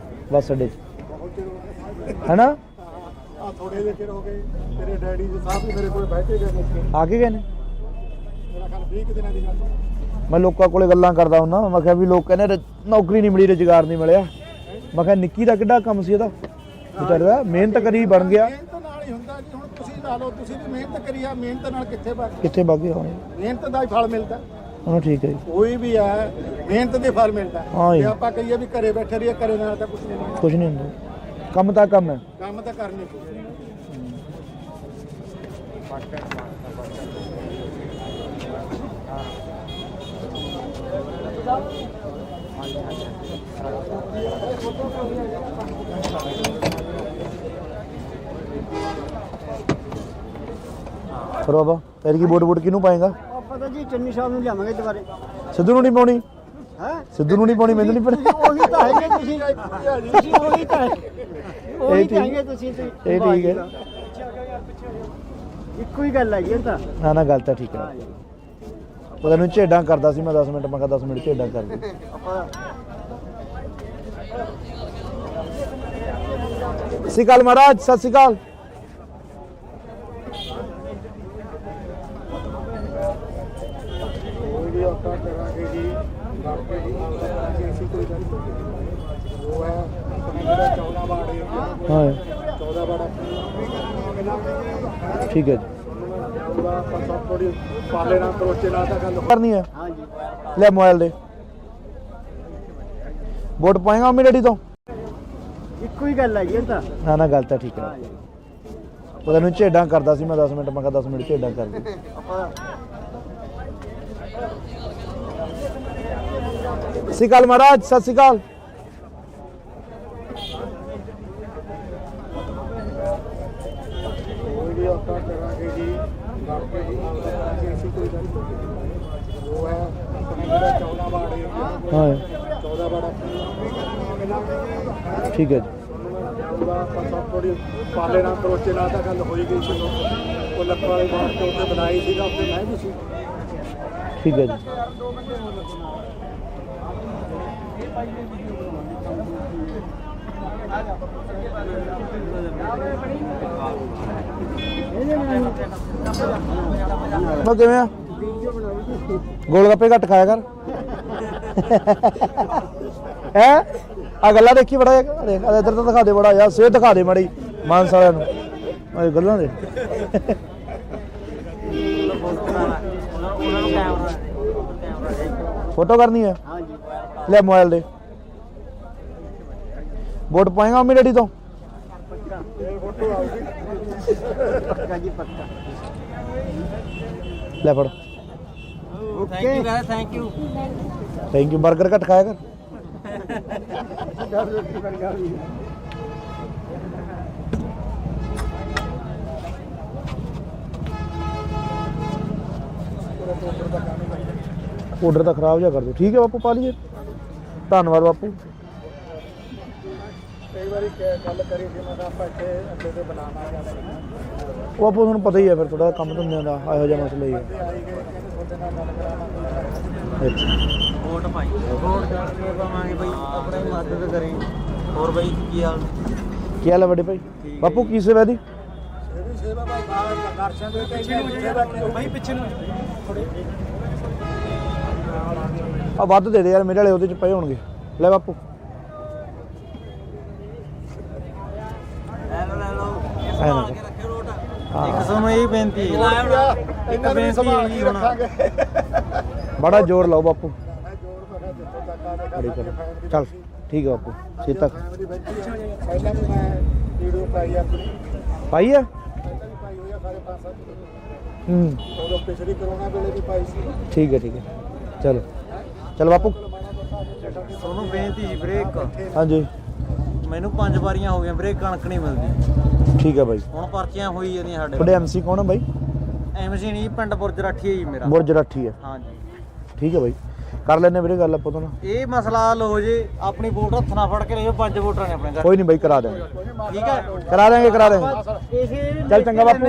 ਬੱਸ ਅੱਡੇ 'ਚ ਬਹੁਤ ਚਿਰ ਹੋ ਗਿਆ ਹੈਨਾ। ਆ ਥੋੜੇ ਜਿਹੇ ਚਿਰ ਹੋ ਗਏ ਤੇਰੇ ਡੈਡੀ ਜੀ ਸਾਹਿਬ ਵੀ ਮੇਰੇ ਕੋਲ ਬੈਠੇ ਗਏ ਨੇ ਆ ਕੇ ਗਏ ਨੇ। ਮੇਰਾ ਖਿਆਲ 20 ਕੁ ਦਿਨਾਂ ਦੀ ਗੱਲ ਹੈ। ਮੈਂ ਲੋਕਾਂ ਕੋਲੇ ਗੱਲਾਂ ਕਰਦਾ ਹੁੰਦਾ, ਮੈਂ ਕਿਹਾ ਵੀ ਲੋਕ ਕਹਿੰਦੇ ਨੌਕਰੀ ਨਹੀਂ ਮਿਲੀ, ਰੁਜ਼ਗਾਰ ਨਹੀਂ ਮਿਲਿਆ। ਮੈਂ ਕਿਹਾ ਨਿੱਕੀ ਦਾ ਕਿੱਡਾ ਕੰਮ ਸੀ ਇਹਦਾ, ਵਿਚਾਰੇ ਦਾ ਮਿਹਨਤ ਕਰੀ ਬਣ ਗਿਆ। ਮਿਹਨਤ ਨਾਲ ਹੀ ਹੁੰਦਾ ਜੀ। ਹੁਣ ਤੁਸੀਂ ਲਾ ਲਓ, ਤੁਸੀਂ ਵੀ ਮਿਹਨਤ ਕਰੀ ਆ, ਮਿਹਨਤ ਨਾਲ ਕਿੱਥੇ ਵਗ ਕਿੱਥੇ ਵਗ ਗਏ ਹੁਣ ਮਿਹਨਤ ਦਾ ਹੀ ਫਲ ਮਿਲਦਾ। ਹਾਂ ਠੀਕ ਹੈ ਜੀ ਕੋਈ ਵੀ ਹੈ ਮਿਹਨਤ ਦੇ ਫਲ ਮਿਲਦਾ। ਹਾਂ ਜੀ। ਜੇ ਆਪਾਂ ਕਹੀਏ ਵੀ ਘਰੇ ਬੈਠੇ ਰਹੀਏ, ਘਰੇ ਨਾਲ ਤਾਂ ਕੁਝ ਨਹੀਂ ਹੁੰਦਾ। ਕੁਝ ਨਹੀਂ ਹੁੰਦਾ, ਕੰਮ ਤਾਂ ਕੰਮ ਹੈ। ਕੰਮ ਤਾਂ ਕਰਨੇ ਚਾਹੀਦੇ। ਫਿਰ ਬਾਬਾ ਫਿਰ ਕੀ ਵੋਟ ਕਿਹਨੂੰ ਪਾਏਗਾ? ਆਪਾਂ ਤਾਂ ਜੀ ਚੰਨੀ ਸਾਹਿਬ ਨੂੰ ਲਿਆਵਾਂਗੇ ਦੁਬਾਰੇ। ਸਿੱਧੂ ਨੂੰ ਨਹੀਂ ਪਾਉਣੀ? ਹੈ ਸਿੱਧੂ ਨੂੰ ਨਹੀਂ ਪਾਉਣੀ, ਮੈਨੂੰ ਨਹੀਂ ਪਤਾ। ਉਹੀ ਤਾਂ ਹੈਗੇ ਤੁਸੀਂ ਉਹੀ ਤਾਂ ਉਹੀ ਤਾਂ ਹੈਗੇ ਤੁਸੀਂ ਤੇ ਇਹ ਠੀਕ ਹੈ। ਇੱਕੋ ਹੀ ਗੱਲ ਹੈਗੀ ਇਹ ਤਾਂ। ਨਾ ਨਾ ਗੱਲ ਤਾਂ ਠੀਕ ਹੈ। ਉਹ ਤੈਨੂੰ ਝੇਡਾਂ ਕਰਦਾ ਸੀ ਮੈਂ 10 ਮਿੰਟ, ਮੈਂ ਕਿਹਾ 10 ਮਿੰਟ ਝੇਡਾਂ ਕਰ ਦੇ। ਆਪਾਂ ਸਤਿ ਸ਼੍ਰੀ ਅਕਾਲ ਮਹਾਰਾਜ, ਸਤਿ ਸ਼੍ਰੀ ਅਕਾਲ। ਕੋਈ ਵੀ ਆਪਾਂ ਕਰਾਂਗੇ ਜੀ ਬਾਕੀ ਜੀ ਕਰਾਂਗੇ ਅਸੀਂ ਕੋਈ ਗੱਲ ਨਹੀਂ। ਉਹ ਹੈ ਆਪਣਾ ਜਿਹੜਾ 14 ਵਾਰਡ ਏਰੀਆ ਹਾਂ 14 ਵਾਰਡ ਠੀਕ ਹੈ ਜੀ ਉਹਦਾ ਆਪਾਂ ਥੋੜੀ ਪਾਲੇ ਨਾਲ ਕਰੋਚੇ ਨਾਲ ਤਾਂ ਗੱਲ ਹੋਈ। ਕਰਨੀ ਹੈ। ਹਾਂ ਜੀ ਲੈ ਮੋਬਾਈਲ ਦੇ ਵੋਟ ਪਾਏਗਾ ਮੰਮੀ ਡੈਡੀ ਤੋਂ? ਇੱਕੋ ਹੀ ਗੱਲ ਹੈਗੀ ਇਹ ਤਾਂ। ਨਾ ਨਾ ਗੱਲ ਤਾਂ ਠੀਕ ਹੈ। ਉਹ ਤੈਨੂੰ ਝੇਡਾਂ ਕਰਦਾ ਸੀ ਮੈਂ 10 ਮਿੰਟ, ਮੈਂ ਕਿਹਾ 10 ਮਿੰਟ ਝੇਡਾਂ ਕਰ ਦੇ। ਆਪਾਂ ਸਤਿ ਸ਼੍ਰੀ ਅਕਾਲ ਮਹਾਰਾਜ, ਸਤਿ ਸ਼੍ਰੀ ਅਕਾਲ। ਕੋਈ ਵੀ ਆਪਾਂ ਕਰਾਂਗੇ ਜੀ ਬਾਕੀ ਜੀ ਕਰਾਂਗੇ ਅਸੀਂ ਕੋਈ ਗੱਲ ਨਹੀਂ। ਉਹ ਹੈ ਆਪਣਾ ਜਿਹੜਾ 14 ਵਾਰਡ ਏਰੀਆ ਹਾਂ 14 ਵਾਰਡ ਠੀਕ ਹੈ ਜੀ ਉਹਦਾ ਆਪਾਂ ਥੋੜੀ ਪਾਲੇ ਨਾਲ ਕਰੋਚੇ ਨਾਲ ਤਾਂ ਗੱਲ ਹੋਈ ਗਈ ਸੀ ਉਹ ਲੱਕੜ ਵਾਲੇ ਬਾਹਰ ਤੋਂ ਉੱਤੇ ਬਣਾਈ ਸੀਗਾ ਉੱਤੇ ਮੈਂ ਵੀ ਸੀ। ਠੀਕ ਹੈ ਜੀ ਉਹ ਕਿਵੇਂ ਆ? ਗੋਲ ਗੱਪੇ ਘੱਟ ਖਾਇਆ ਕਰ। ਹੈ ਆ ਗੱਲਾਂ ਦੇਖੀ ਬੜਾ ਦੇਖ ਇੱਧਰ ਤਾਂ ਦਿਖਾ ਦੇ ਬੜਾ ਯਾਰ, ਸਿਹਤ ਦਿਖਾ ਦੇ ਮਾੜੀ ਮਾਨਸ ਵਾਲਿਆਂ ਨੂੰ ਇਹ ਗੱਲਾਂ ਦੇ। ਉਹਨਾਂ ਨੂੰ ਕੈਮਰਾ ਫੋਟੋ ਕਰਨੀ ਹੈ? ਹਾਂ ਜੀ ਲੈ ਮੋਬਾਈਲ ਦੇ ਵੋਟ ਪਾਏਗਾ ਮੰਮੀ ਡੈਡੀ ਤੋਂ? ਪੱਕਾ ਜੀ ਪੱਕਾ। ਲੈ ਫੜ। Thank you guys, thank you. Thank you. 버ਗਰ ਘੱਟ ਖਾਇਆ ਕਰ। ਆਰਡਰ ਤਾਂ ਖਰਾਬ ਜਿਹਾ ਕਰ ਦਿਓ। ਠੀਕ ਹੈ ਬਾਪੂ, ਪਾ ਲਈਏ। ਧੰਨਵਾਦ ਬਾਪੂ। ਕਈ ਵਾਰੀ ਗੱਲ ਕਰੀ ਸੀ ਮੈਂ ਕਿਹਾ ਆਪਾਂ ਇੱਥੇ ਅੱਡੇ ਤੇ ਬਣਾਉਣਾ ਜਾਂਦਾ ਉਹ ਬਾਪੂ ਤੁਹਾਨੂੰ ਪਤਾ ਹੀ ਹੈ ਫਿਰ ਥੋੜਾ ਕੰਮ ਧੰਦਿਆਂ ਦਾ ਇਹੋ ਜਿਹਾ ਮਸਲਾ ਹੀ ਹੈ। ਆਈ ਗਏ ਕਹਿੰਦੇ ਤੁਹਾਡੇ ਨਾਲ ਗੱਲ ਕਰਾਵਾਂਗੇ। ਅੱਛਾ ਵੋਟ ਪਾਈ, ਵੋਟ ਕਰਕੇ ਪਾਵਾਂਗੇ ਬਈ, ਆਪਣੀ ਮਦਦ ਕਰੇ। ਹੋਰ ਬਈ ਕੀ ਹਾਲ? ਕੀ ਹਾਲ ਹੈ ਵੱਡੇ ਭਾਈ? ਬਾਪੂ ਕੀ ਸੇਵਾ ਦੀ? ਇਹ ਵੀ ਸੇਵਾ ਭਾਈ ਬਾਹਰ ਦਰਸ਼ਨ ਦੇ ਕੇ ਸੇਵਾ ਕੀ ਭਾਈ ਪਿੱਛੇ ਨੂੰ ਆ ਵੱਧ ਦੇ ਦੇ ਯਾਰ, ਮੇਰੇ ਵਾਲੇ ਉਹਦੇ ਚ ਪਏ ਹੋਣਗੇ। ਲੈ ਬਾਪੂ ਲੈ ਲਓ ਐ ਨਾ ਕੇ ਰੱਖਿਓ ਵੋਟ। ਹਾਂ ਇੱਕ ਤੁਹਾਨੂੰ ਇਹ ਬੇਨਤੀ ਹੈ, ਇਹਨਾਂ ਨੂੰ ਵੀ ਸੰਭਾਲ ਕੇ ਰੱਖਾਂਗੇ। ਬੜਾ ਜ਼ੋਰ ਲਾਓ ਬਾਪੂ। ਮੈਂ ਜੋਰ ਬਣਾ ਜਿੱਥੇ ਤੱਕ ਆ ਬੜੀ ਕਰ ਚੱਲ ਠੀਕ ਹੈ ਬਾਪੂ। ਛੇ ਤੱਕ ਪਹਿਲਾਂ ਵੀ ਮੈਂ ਵੀਡੀਓ ਪਾਈ ਆਪਣੀ ਪਾਈ ਹੈ ਸਾਰੇ 5-7 ਹੂੰ ਉਦੋਂ ਪਿਛਲੀ ਕਰੋਨਾ ਵੇਲੇ ਵੀ ਪਾਈ ਸੀ ਠੀਕ ਹੈ ਚਲੋ ਚਲ ਬਾਪੂ ਤੁਹਾਨੂੰ ਬੇਨਤੀ ਜੀ ਬ੍ਰੇਕ ਹਾਂਜੀ ਮੈਨੂੰ 5 ਵਾਰੀਆਂ ਹੋ ਗਈਆਂ ਬ੍ਰੇਕ ਕਣਕ ਨਹੀਂ ਮਿਲਦੀ ਠੀਕ ਹੈ ਬਾਈ ਹੁਣ ਪਰਚੀਆਂ ਹੋਈ ਜਾਂਦੀਆਂ ਸਾਡੇ ਤੁਹਾਡੇ ਐਮਸੀ ਕੌਣ ਆ ਬਾਈ ਐਮਸੀ ਨਹੀਂ ਪਿੰਡ ਬੁਰਜ ਰਾਠੀ ਹੈ ਜੀ ਮੇਰਾ ਬੁਰਜ ਰਾਠੀ ਹੈ ਹਾਂਜੀ ਠੀਕ ਹੈ ਬਾਈ ਕਰ ਲੈਣੇ ਵੀਰੇ ਗੱਲ ਆਪਾਂ ਤੋਂ ਨਾ ਇਹ ਮਸਲਾ ਹੱਲ ਹੋ ਜੇ ਆਪਣੀ ਵੋਟ ਹੱਥ ਨਾਲ ਫੜ ਕੇ ਲੈ ਜਾਓ 5 ਵੋਟਰਾਂ ਨੇ ਆਪਣੇ ਘਰ ਕੋਈ ਨਹੀਂ ਬਾਈ ਕਰਾ ਦੇਵਾਂਗੇ ਠੀਕ ਹੈ ਕਰਾ ਦੇਵਾਂਗੇ ਇਸੇ ਚੱਲ ਚੰਗਾ ਬਾਪੂ।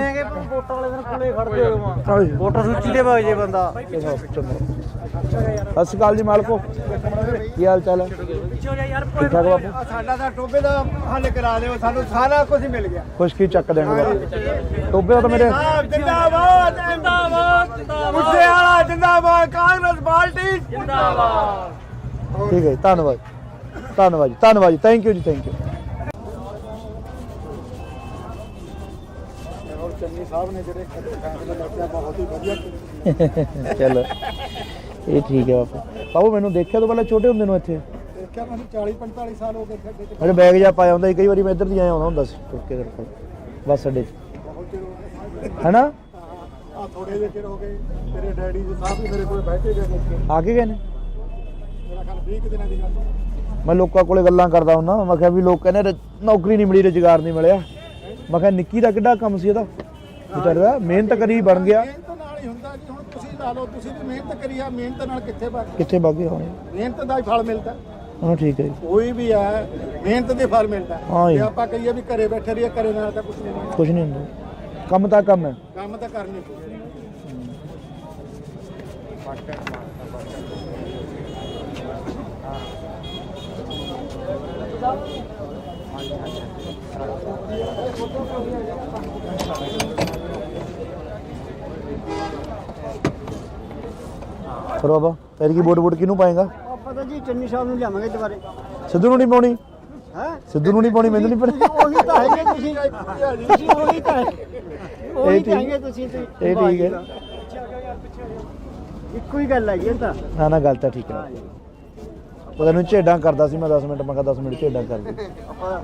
ਵੋਟਾਂ ਵਾਲੇ ਦਿਨ ਕੋਲੇ ਖੜਦੇ ਹੋ ਹਾਂਜੀ। ਵੋਟਰ ਸੂਚੀ ਤੇ ਵਗ ਜੇ ਬੰਦਾ ਸਤਿ ਸ਼੍ਰੀ ਅਕਾਲ ਜੀ ਮਾਲਕੋ ਕੀ ਹਾਲ ਚਾਲ ਹੈ ਠੀਕ ਠਾਕ ਬਾਪੂ ਸਾਡਾ ਤਾਂ ਟੋਬੇ ਦਾ ਹੱਲ ਕਰਾ ਦਿਓ ਸਾਨੂੰ ਸਾਰਾ ਕੁਝ ਮਿਲ ਗਿਆ ਕੁਛ ਕੀ ਚੱਕ ਦੇਣਗੇ ਬਾਪੂ ਟੋਬੇ ਦਾ ਤਾਂ ਮੇਰੇ ਜਿੰਦਾਬਾਦ ਜਿੰਦਾਬਾਦ ਮੁੱਦੇ ਵਾਲਾ ਜਿੰਦਾਬਾਦ ਕਾਂਗਰਸ ਪਾਰਟੀ ਜਿੰਦਾਬਾਦ ਠੀਕ ਹੈ ਜੀ, ਧੰਨਵਾਦ ਜੀ ਥੈਂਕ ਯੂ ਜੀ ਥੈਂਕ ਯੂ ਔਰ ਚੰਨੀ ਸਾਹਿਬ ਨੇ ਜਿਹੜੇ ਫੈਸਲੇ ਲਿਆ ਬਹੁਤ ਹੀ ਵਧੀਆ ਚਲੋ ਇਹ ਠੀਕ ਹੈ ਬਾਪੂ ਮੈਨੂੰ ਦੇਖਿਆ ਤੋਂ ਪਹਿਲਾਂ ਛੋਟੇ ਹੁੰਦੇ ਨੂੰ ਇੱਥੇ ਦੇਖਿਆ ਮੈਨੂੰ 40-45 ਸਾਲ ਹੋ ਗਏ ਖੱਡੇ ਤੇ ਮੇਰੇ ਬੈਗ ਜਾ ਪਾਇਆ ਹੁੰਦਾ ਸੀ ਕਈ ਵਾਰੀ ਮੈਂ ਇੱਧਰ ਦੀ ਆਇਆ ਹੁੰਦਾ ਸੀ ਤੁਰ ਕੇ ਕਰਕੇ ਬੱਸ ਅੱਡੇ 'ਚ ਬਹੁਤ ਚਿਰ ਹੋ ਗਿਆ ਹੈਨਾ ਆ ਥੋੜੇ ਜਿਹੇ ਚਿਰ ਹੋ ਗਏ ਤੇਰੇ ਡੈਡੀ ਜੀ ਸਾਹਿਬ ਵੀ ਮੇਰੇ ਕੋਲ ਬੈਠ ਕੇ ਗਏ ਦੇਖੇ ਆ ਕੇ ਗਏ ਨੇ ਮੇਰਾ ਖਿਆਲ 20 ਦਿਨਾਂ ਦੀ ਗੱਲ ਮੈਂ ਲੋਕਾਂ ਕੋਲੇ ਗੱਲਾਂ ਕਰਦਾ ਹੁੰਦਾ ਮੈਂ ਕਿਹਾ ਵੀ ਲੋਕ ਕਹਿੰਦੇ ਨੌਕਰੀ ਨਹੀਂ ਮਿਲੀ ਰੁਜ਼ਗਾਰ ਨਹੀਂ ਮਿਲਿਆ ਮੈਂ ਕਿਹਾ ਨਿੱਕੀ ਦਾ ਕਿੱਡਾ ਕੰਮ ਸੀ ਇਹਦਾ ਵਿਚਾਰਾ ਦਾ ਮਿਹਨਤ ਕਰੀ ਬਣ ਗਿਆ ਮਿਹਨਤ ਨਾਲ ਹੀ ਹੁੰਦਾ ਜੀ ਹੁਣ ਤੁਸੀਂ ਲਾ ਲਓ ਤੁਸੀਂ ਵੀ ਮਿਹਨਤ ਕਰੀ ਆ ਮਿਹਨਤ ਨਾਲ ਕਿੱਥੇ ਬਣ ਕਿੱਥੇ ਬਾਗੇ ਹੋਣੇ ਮਿਹਨਤ ਦਾ ਹੀ ਫਲ ਮਿਲਦਾ ਹਾਂ ਠੀਕ ਹੈ ਜੀ ਕੋਈ ਵੀ ਹੈ ਮਿਹਨਤ ਦੇ ਫਲ ਮਿਲਦਾ ਹਾਂ ਜੀ। ਜੇ ਆਪਾਂ ਕਹੀਏ ਵੀ ਘਰੇ ਬੈਠੇ ਰਹੀਏ ਘਰੇ ਨਾਲ ਤਾਂ ਕੁਝ ਨਹੀਂ ਹੋਣਾ। ਕੁਛ ਨਹੀਂ ਹੁੰਦਾ ਕੰਮ ਤਾਂ ਕੰਮ ਹੈ ਕੰਮ ਤਾਂ ਕਰਨੀ ਪਊ ਫਿਰ ਬਾਬਾ ਤੇਰੀ ਕੀ ਵੋਟ ਕਿਹਨੂੰ ਪਾਏਗਾ ਪਤਾ ਜੀ ਚੰਨੀ ਸਾਹਿਬ ਨੂੰ ਲਿਆਵਾਂਗੇ ਦੁਬਾਰੇ ਸਿੱਧੂ ਨੂੰ ਨਹੀਂ ਪਾਉਣੀ ਹੈ ਸਿੱਧੂ ਨੂੰ ਨਹੀਂ ਪਾਉਣੀ ਮੈਨੂੰ ਨਹੀਂ ਪਤਾ ਉਹੀ ਤਾਂ ਹੈਗੇ ਤੁਸੀਂ ਉਹੀ ਤਾਂ ਉਹੀ ਠੀਕ। ਤਾਂ ਹੈਗੇ ਤੁਸੀਂ ਤੇ ਇਹ ਠੀਕ ਹੈ ਇੱਕੋ ਹੀ ਗੱਲ ਹੈ ਜੀ ਇਹ ਤਾਂ ਨਾ ਗੱਲ ਤਾਂ ਠੀਕ ਹੈ ਉਹ ਤੈਨੂੰ ਝੇਡਾਂ ਕਰਦਾ ਸੀ ਮੈਂ 10 ਮਿੰਟ ਮੈਂ ਕਿਹਾ 10 ਮਿੰਟ ਝੇਡਾਂ ਕਰ ਦੇ ਆਪਾਂ